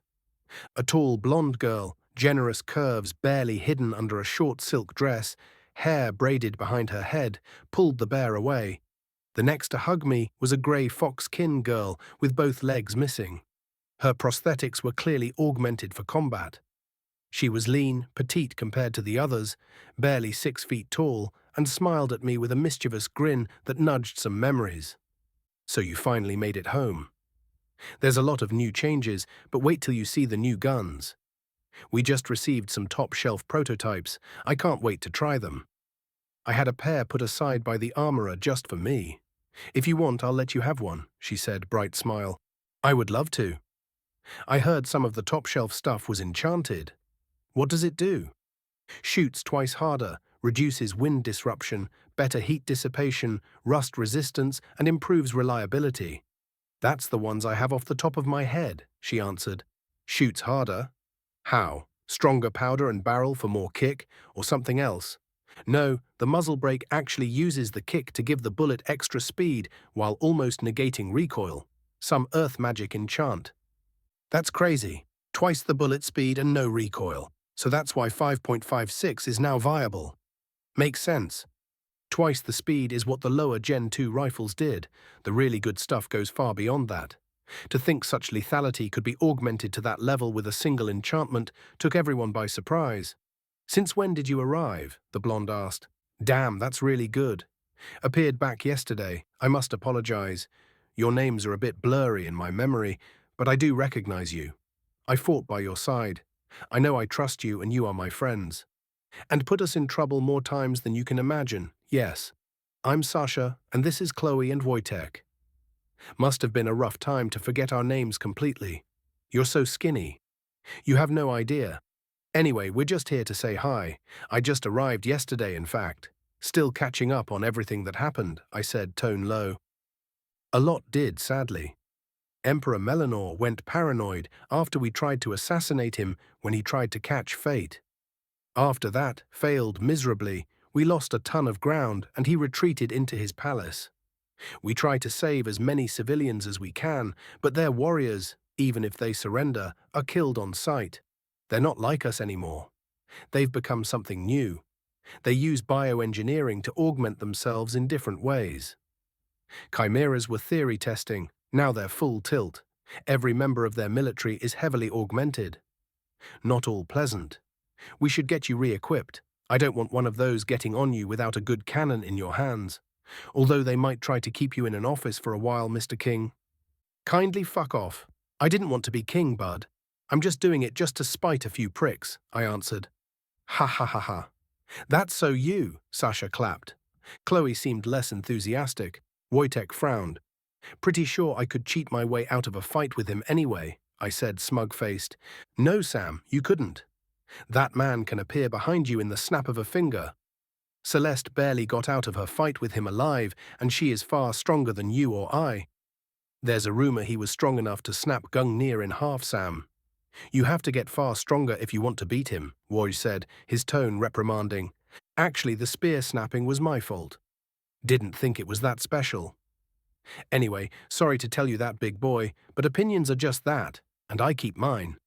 A: A tall blonde girl, generous curves barely hidden under a short silk dress, hair braided behind her head, pulled the bear away. The next to hug me was a grey fox-kin girl with both legs missing. Her prosthetics were clearly augmented for combat. She was lean, petite compared to the others, barely 6 feet tall, and smiled at me with a mischievous grin that nudged some memories. "So you finally made it home. There's a lot of new changes, but wait till you see the new guns. We just received some top-shelf prototypes. I can't wait to try them. I had a pair put aside by the armorer just for me. If you want, I'll let you have one," she said, bright smile. "I would love to. I heard some of the top-shelf stuff was enchanted. What does it do?" "Shoots twice harder, reduces wind disruption, better heat dissipation, rust resistance, and improves reliability." "That's the ones I have off the top of my head," she answered. "Shoots harder? How? Stronger powder and barrel for more kick, or something else?" "No, the muzzle brake actually uses the kick to give the bullet extra speed while almost negating recoil. Some earth magic enchant." "That's crazy. Twice the bullet speed and no recoil. So that's why 5.56 is now viable." "Makes sense. Twice the speed is what the lower Gen 2 rifles did. The really good stuff goes far beyond that. To think such lethality could be augmented to that level with a single enchantment took everyone by surprise." "Since when did you arrive?" the blonde asked. "Damn, that's really good. Appeared back yesterday. I must apologize. Your names are a bit blurry in my memory, but I do recognize you. I fought by your side. I know I trust you and you are my friends. And put us in trouble more times than you can imagine, yes. I'm Sasha, and this is Chloe and Wojtek. Must have been a rough time to forget our names completely. You're so skinny. You have no idea. Anyway, we're just here to say hi. I just arrived yesterday, in fact. Still catching up on everything that happened," I said, tone low. "A lot did, sadly. Emperor Melanor went paranoid after we tried to assassinate him when he tried to catch fate. After that, failed miserably, we lost a ton of ground and he retreated into his palace. We try to save as many civilians as we can, but their warriors, even if they surrender, are killed on sight. They're not like us anymore. They've become something new. They use bioengineering to augment themselves in different ways. Chimeras were theory testing, now they're full tilt. Every member of their military is heavily augmented. Not all pleasant. We should get you re-equipped. I don't want one of those getting on you without a good cannon in your hands. Although they might try to keep you in an office for a while, Mr. King." "Kindly fuck off. I didn't want to be king, bud. I'm just doing it just to spite a few pricks," I answered. "Ha ha ha ha. That's so you," Sasha clapped. Chloe seemed less enthusiastic. Wojtek frowned. "Pretty sure I could cheat my way out of a fight with him anyway," I said, smug-faced. "No, Sam, you couldn't. That man can appear behind you in the snap of a finger. Celeste barely got out of her fight with him alive, and she is far stronger than you or I. There's a rumor he was strong enough to snap Gungnir in half, Sam. You have to get far stronger if you want to beat him," Woj said, his tone reprimanding. "Actually, the spear snapping was my fault. Didn't think it was that special. Anyway, sorry to tell you that, big boy, but opinions are just that, and I keep mine."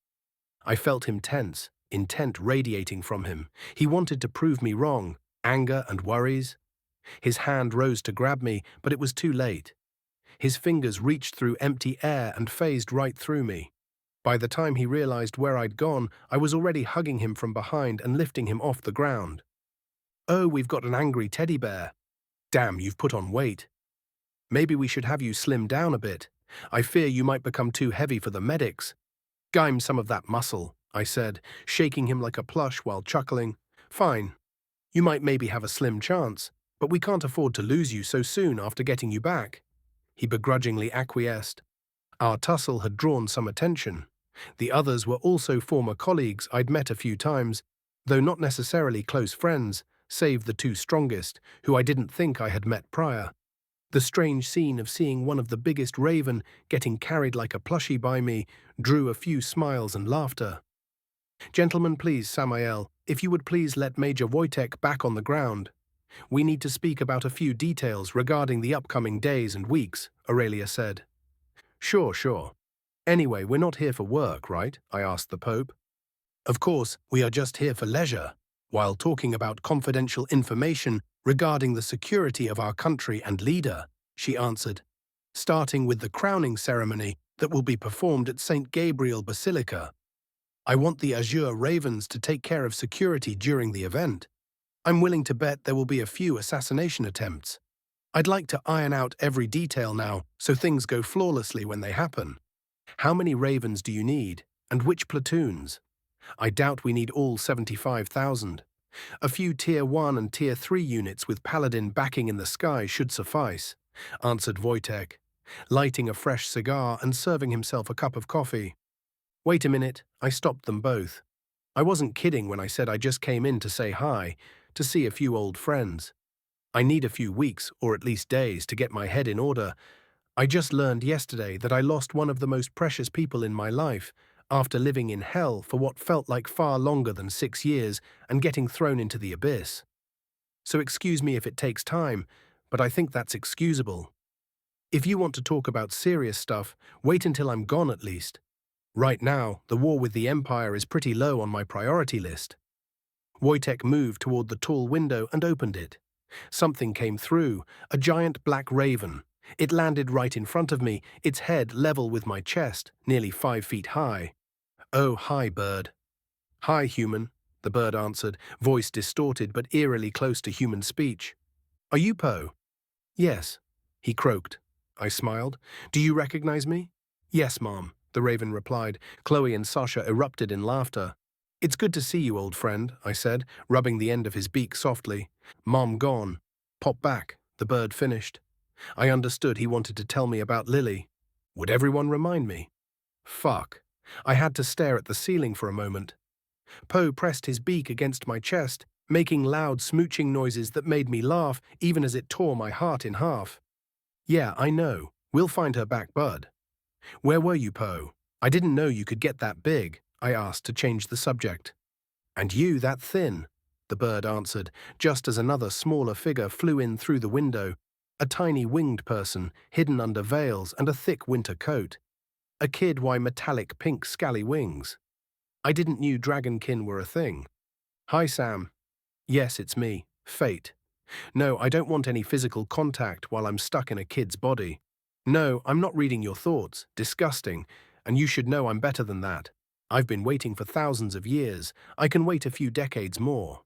A: I felt him tense, intent radiating from him. He wanted to prove me wrong, anger and worries. His hand rose to grab me, but it was too late. His fingers reached through empty air and phased right through me. By the time he realized where I'd gone, I was already hugging him from behind and lifting him off the ground. "Oh, we've got an angry teddy bear. Damn, you've put on weight. Maybe we should have you slim down a bit. I fear you might become too heavy for the medics. Gime some of that muscle, I said, shaking him like a plush while chuckling. Fine. You might maybe have a slim chance, but we can't afford to lose you so soon after getting you back. He begrudgingly acquiesced. Our tussle had drawn some attention. The others were also former colleagues I'd met a few times, though not necessarily close friends, save the two strongest, who I didn't think I had met prior. The strange scene of seeing one of the biggest raven getting carried like a plushie by me drew a few smiles and laughter. Gentlemen, please, Samael, if you would please let Major Wojtek back on the ground. We need to speak about a few details regarding the upcoming days and weeks, Aurelia said. Sure. Anyway, we're not here for work, right? I asked the Pope. Of course, we are just here for leisure, while talking about confidential information regarding the security of our country and leader, she answered, starting with the crowning ceremony that will be performed at St. Gabriel Basilica. I want the Azure Ravens to take care of security during the event. I'm willing to bet there will be a few assassination attempts. I'd like to iron out every detail now so things go flawlessly when they happen. How many Ravens do you need, and which platoons? I doubt we need all 75,000. A few Tier 1 and Tier 3 units with Paladin backing in the sky should suffice, answered Wojtek, lighting a fresh cigar and serving himself a cup of coffee. Wait a minute, I stopped them both. I wasn't kidding when I said I just came in to say hi, to see a few old friends. I need a few weeks, or at least days, to get my head in order. I just learned yesterday that I lost one of the most precious people in my life, after living in hell for what felt like far longer than 6 years and getting thrown into the abyss. So excuse me if it takes time, but I think that's excusable. If you want to talk about serious stuff, wait until I'm gone at least. Right now, the war with the Empire is pretty low on my priority list. Wojtek moved toward the tall window and opened it. Something came through, a giant black raven. It landed right in front of me, its head level with my chest, nearly 5 feet high. Oh, hi, bird. Hi, human, the bird answered, voice distorted but eerily close to human speech. Are you Poe? Yes, he croaked. I smiled. Do you recognize me? Yes, Mom, the raven replied. Chloe and Sasha erupted in laughter. It's good to see you, old friend, I said, rubbing the end of his beak softly. Mom gone. Pop back, the bird finished. I understood he wanted to tell me about Lily. Would everyone remind me? Fuck. I had to stare at the ceiling for a moment. Poe pressed his beak against my chest, making loud smooching noises that made me laugh even as it tore my heart in half. Yeah, I know. We'll find her back, bud. Where were you, Poe? I didn't know you could get that big, I asked to change the subject. And you that thin, the bird answered, just as another smaller figure flew in through the window, a tiny winged person hidden under veils and a thick winter coat. A kid why metallic pink scally wings. I didn't knew dragonkin were a thing. Hi, Sam. Yes, it's me, Fate. No, I don't want any physical contact while I'm stuck in a kid's body. No, I'm not reading your thoughts. Disgusting. And you should know I'm better than that. I've been waiting for thousands of years. I can wait a few decades more.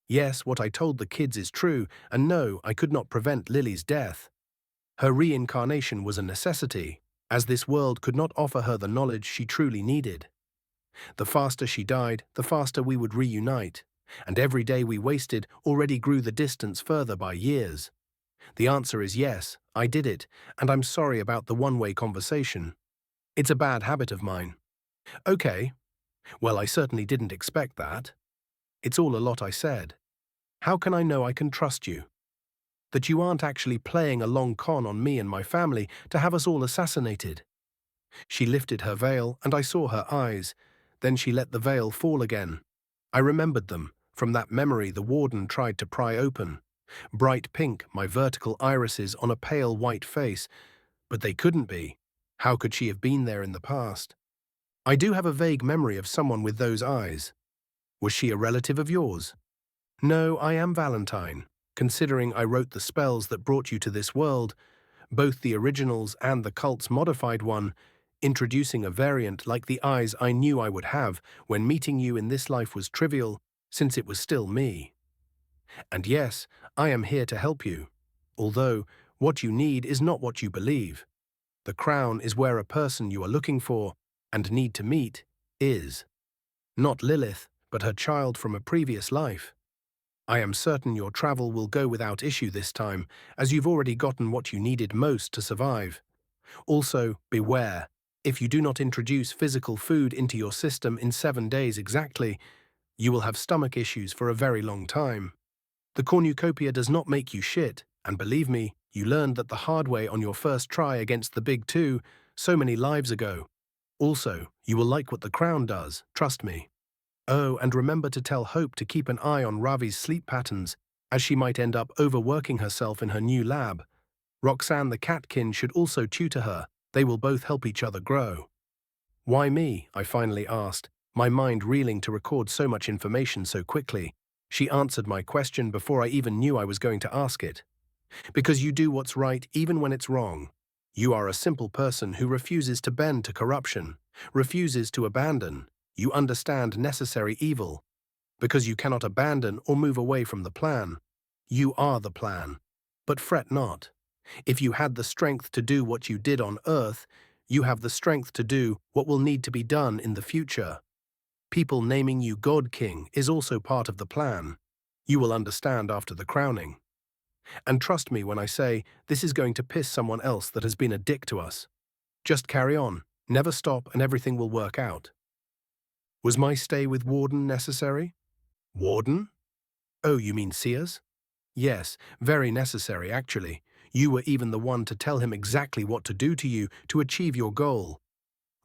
A: Yes, what I told the kids is true, and no, I could not prevent Lily's death. Her reincarnation was a necessity, as this world could not offer her the knowledge she truly needed. The faster she died, the faster we would reunite, and every day we wasted already grew the distance further by years. The answer is yes, I did it, and I'm sorry about the one-way conversation. It's a bad habit of mine. Okay. Well, I certainly didn't expect that. It's all a lot I said. How can I know I can trust you? That you aren't actually playing a long con on me and my family to have us all assassinated. She lifted her veil, and I saw her eyes. Then she let the veil fall again. I remembered them, from that memory the warden tried to pry open. Bright pink, my vertical irises on a pale white face. But they couldn't be. How could she have been there in the past? I do have a vague memory of someone with those eyes. Was she a relative of yours? No, I am Valentine, considering I wrote the spells that brought you to this world, both the originals and the cult's modified one, introducing a variant like the eyes I knew I would have when meeting you in this life was trivial, since it was still me. And yes, I am here to help you, although what you need is not what you believe. The crown is where a person you are looking for and need to meet is. Not Lilith, but her child from a previous life. I am certain your travel will go without issue this time, as you've already gotten what you needed most to survive. Also, beware. If you do not introduce physical food into your system in 7 days exactly, you will have stomach issues for a very long time. The cornucopia does not make you shit, and believe me, you learned that the hard way on your first try against the big two so many lives ago. Also, you will like what the crown does, trust me. Oh, and remember to tell Hope to keep an eye on Ravi's sleep patterns, as she might end up overworking herself in her new lab. Roxanne the catkin should also tutor her. They will both help each other grow. Why me? I finally asked, my mind reeling to record so much information so quickly. She answered my question before I even knew I was going to ask it. Because you do what's right even when it's wrong. You are a simple person who refuses to bend to corruption, refuses to abandon. You understand necessary evil. Because you cannot abandon or move away from the plan. You are the plan. But fret not. If you had the strength to do what you did on Earth, you have the strength to do what will need to be done in the future. People naming you God King is also part of the plan. You will understand after the crowning. And trust me when I say this is going to piss someone else that has been a dick to us. Just carry on, never stop, and everything will work out. Was my stay with Warden necessary? Warden? Oh, you mean Sears? Yes, very necessary actually. You were even the one to tell him exactly what to do to you to achieve your goal.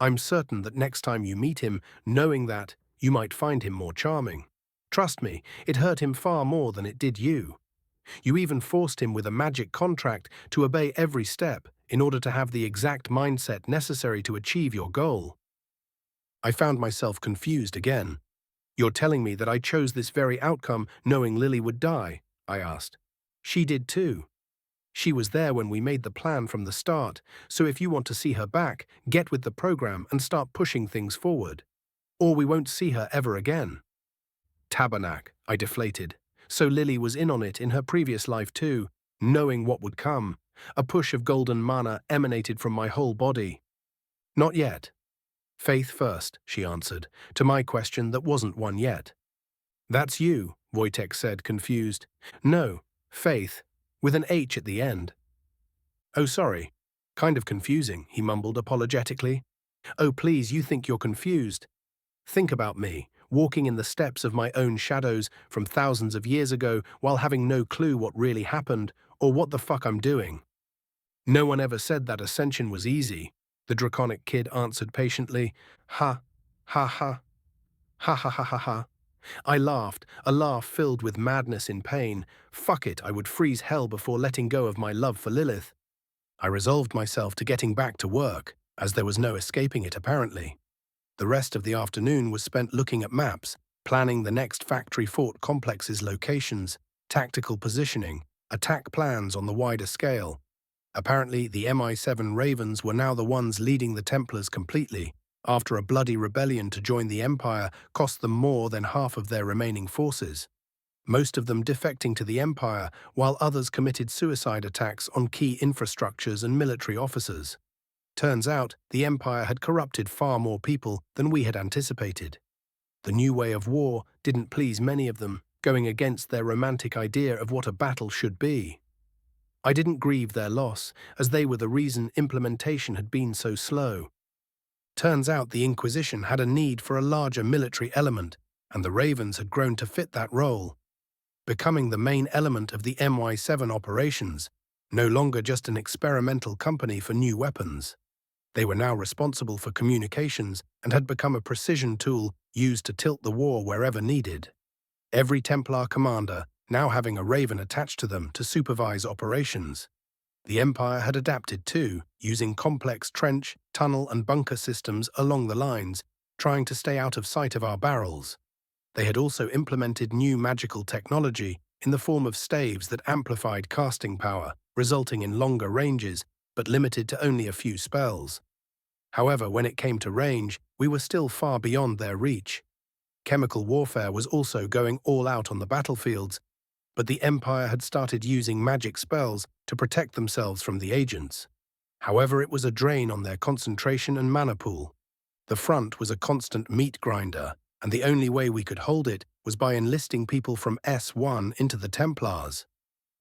A: I'm certain that next time you meet him, knowing that, you might find him more charming. Trust me, it hurt him far more than it did you. You even forced him with a magic contract to obey every step in order to have the exact mindset necessary to achieve your goal. I found myself confused again. You're telling me that I chose this very outcome knowing Lily would die? I asked. She did too. She was there when we made the plan from the start, so if you want to see her back, get with the program and start pushing things forward. Or we won't see her ever again. Tabernac, I deflated. So Lily was in on it in her previous life too, knowing what would come. A push of golden mana emanated from my whole body. Not yet. Faith first, she answered, to my question that wasn't one yet. That's you, Wojtek said, confused. No, Faith, with an H at the end. Oh, sorry. Kind of confusing, he mumbled apologetically. Oh, please, you think you're confused. Think about me, walking in the steps of my own shadows from thousands of years ago while having no clue what really happened or what the fuck I'm doing. No one ever said that ascension was easy, the draconic kid answered patiently. Ha, ha ha, ha ha ha ha ha. I laughed, a laugh filled with madness in pain. Fuck it, I would freeze hell before letting go of my love for Lilith. I resolved myself to getting back to work, as there was no escaping it apparently. The rest of the afternoon was spent looking at maps, planning the next factory fort complex's locations, tactical positioning, attack plans on the wider scale. Apparently, the MI7 Ravens were now the ones leading the Templars completely, after a bloody rebellion to join the Empire cost them more than half of their remaining forces. Most of them defecting to the Empire, while others committed suicide attacks on key infrastructures and military officers. Turns out, the Empire had corrupted far more people than we had anticipated. The new way of war didn't please many of them, going against their romantic idea of what a battle should be. I didn't grieve their loss, as they were the reason implementation had been so slow. Turns out the Inquisition had a need for a larger military element, and the Ravens had grown to fit that role, becoming the main element of the MI7 operations, no longer just an experimental company for new weapons. They were now responsible for communications and had become a precision tool used to tilt the war wherever needed. Every Templar commander now having a Raven attached to them to supervise operations. The Empire had adapted too, using complex trench, tunnel and bunker systems along the lines, trying to stay out of sight of our barrels. They had also implemented new magical technology in the form of staves that amplified casting power, resulting in longer ranges, but limited to only a few spells. However, when it came to range, we were still far beyond their reach. Chemical warfare was also going all out on the battlefields, but the Empire had started using magic spells to protect themselves from the agents. However, it was a drain on their concentration and mana pool. The front was a constant meat grinder, and the only way we could hold it was by enlisting people from S1 into the Templars.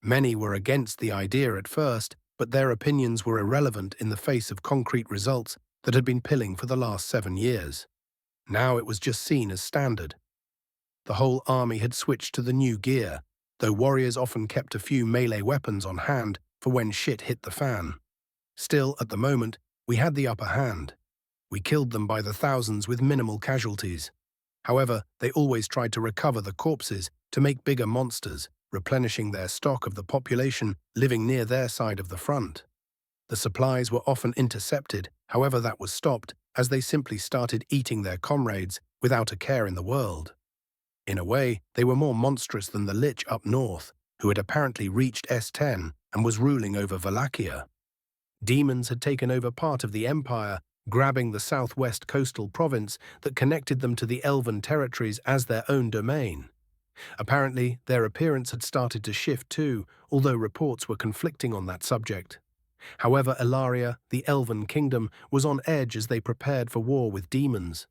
A: Many were against the idea at first, but their opinions were irrelevant in the face of concrete results that had been pilling for the last 7 years. Now it was just seen as standard. The whole army had switched to the new gear, though warriors often kept a few melee weapons on hand for when shit hit the fan. Still, at the moment, we had the upper hand. We killed them by the thousands with minimal casualties. However, they always tried to recover the corpses to make bigger monsters, replenishing their stock of the population living near their side of the front. The supplies were often intercepted, however that was stopped, as they simply started eating their comrades without a care in the world. In a way, they were more monstrous than the Lich up north, who had apparently reached S10 and was ruling over Wallachia. Demons had taken over part of the empire, grabbing the southwest coastal province that connected them to the Elven territories as their own domain. Apparently, their appearance had started to shift too, although reports were conflicting on that subject. However, Elaria, the Elven kingdom, was on edge as they prepared for war with demons.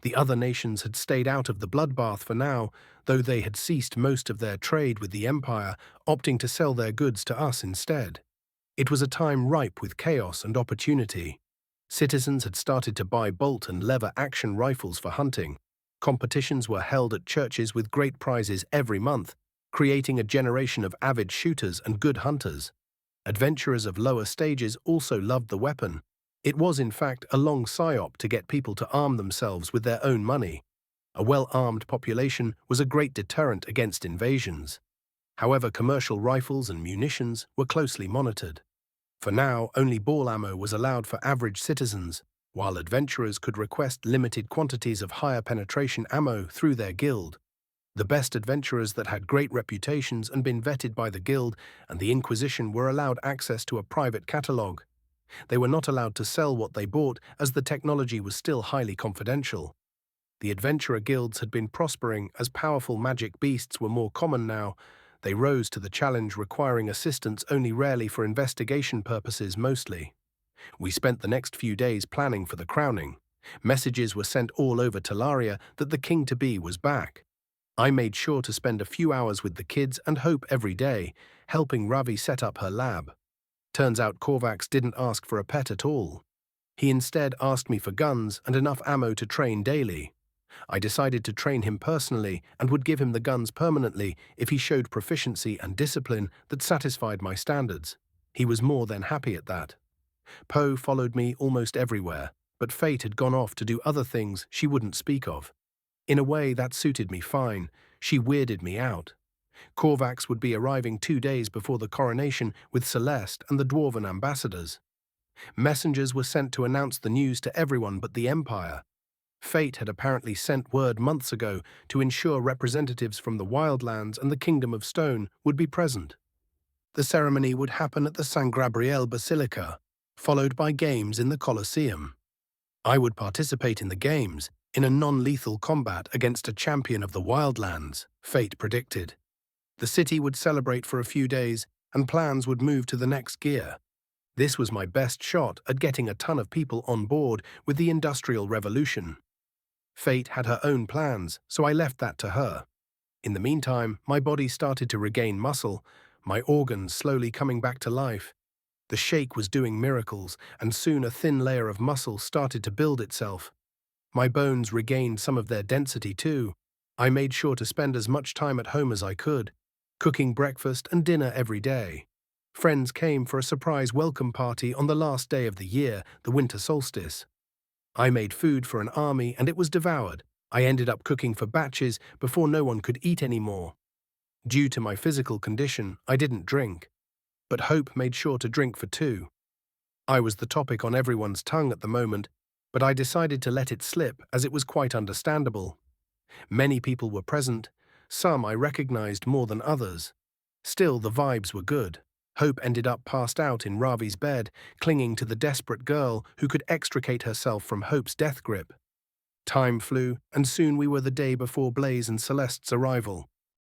A: The other nations had stayed out of the bloodbath for now, though they had ceased most of their trade with the Empire, opting to sell their goods to us instead. It was a time ripe with chaos and opportunity. Citizens had started to buy bolt and lever action rifles for hunting. Competitions were held at churches with great prizes every month, creating a generation of avid shooters and good hunters. Adventurers of lower stages also loved the weapon. It was, in fact, a long psyop to get people to arm themselves with their own money. A well-armed population was a great deterrent against invasions. However, commercial rifles and munitions were closely monitored. For now, only ball ammo was allowed for average citizens, while adventurers could request limited quantities of higher penetration ammo through their guild. The best adventurers that had great reputations and been vetted by the guild and the Inquisition were allowed access to a private catalogue. They were not allowed to sell what they bought as the technology was still highly confidential. The adventurer guilds had been prospering as powerful magic beasts were more common now. They rose to the challenge, requiring assistance only rarely for investigation purposes mostly. We spent the next few days planning for the crowning. Messages were sent all over Talaria that the king-to-be was back. I made sure to spend a few hours with the kids and Hope every day, helping Ravi set up her lab. Turns out Korvax didn't ask for a pet at all. He instead asked me for guns and enough ammo to train daily. I decided to train him personally and would give him the guns permanently if he showed proficiency and discipline that satisfied my standards. He was more than happy at that. Poe followed me almost everywhere, but Fate had gone off to do other things she wouldn't speak of. In a way, that suited me fine. She weirded me out. Korvax would be arriving 2 days before the coronation with Celeste and the Dwarven ambassadors. Messengers were sent to announce the news to everyone but the Empire. Fate had apparently sent word months ago to ensure representatives from the Wildlands and the Kingdom of Stone would be present. The ceremony would happen at the San Gabriel Basilica, followed by games in the Colosseum. I would participate in the games, in a non-lethal combat against a champion of the Wildlands, Fate predicted. The city would celebrate for a few days, and plans would move to the next gear. This was my best shot at getting a ton of people on board with the Industrial Revolution. Fate had her own plans, so I left that to her. In the meantime, my body started to regain muscle, my organs slowly coming back to life. The shake was doing miracles, and soon a thin layer of muscle started to build itself. My bones regained some of their density too. I made sure to spend as much time at home as I could, cooking breakfast and dinner every day. Friends came for a surprise welcome party on the last day of the year, the winter solstice. I made food for an army and it was devoured. I ended up cooking for batches before no one could eat anymore. Due to my physical condition, I didn't drink. But Hope made sure to drink for 2. I was the topic on everyone's tongue at the moment, but I decided to let it slip as it was quite understandable. Many people were present. Some I recognized more than others. Still, the vibes were good. Hope ended up passed out in Ravi's bed, clinging to the desperate girl who could extricate herself from Hope's death grip. Time flew, and soon we were the day before Blaze and Celeste's arrival.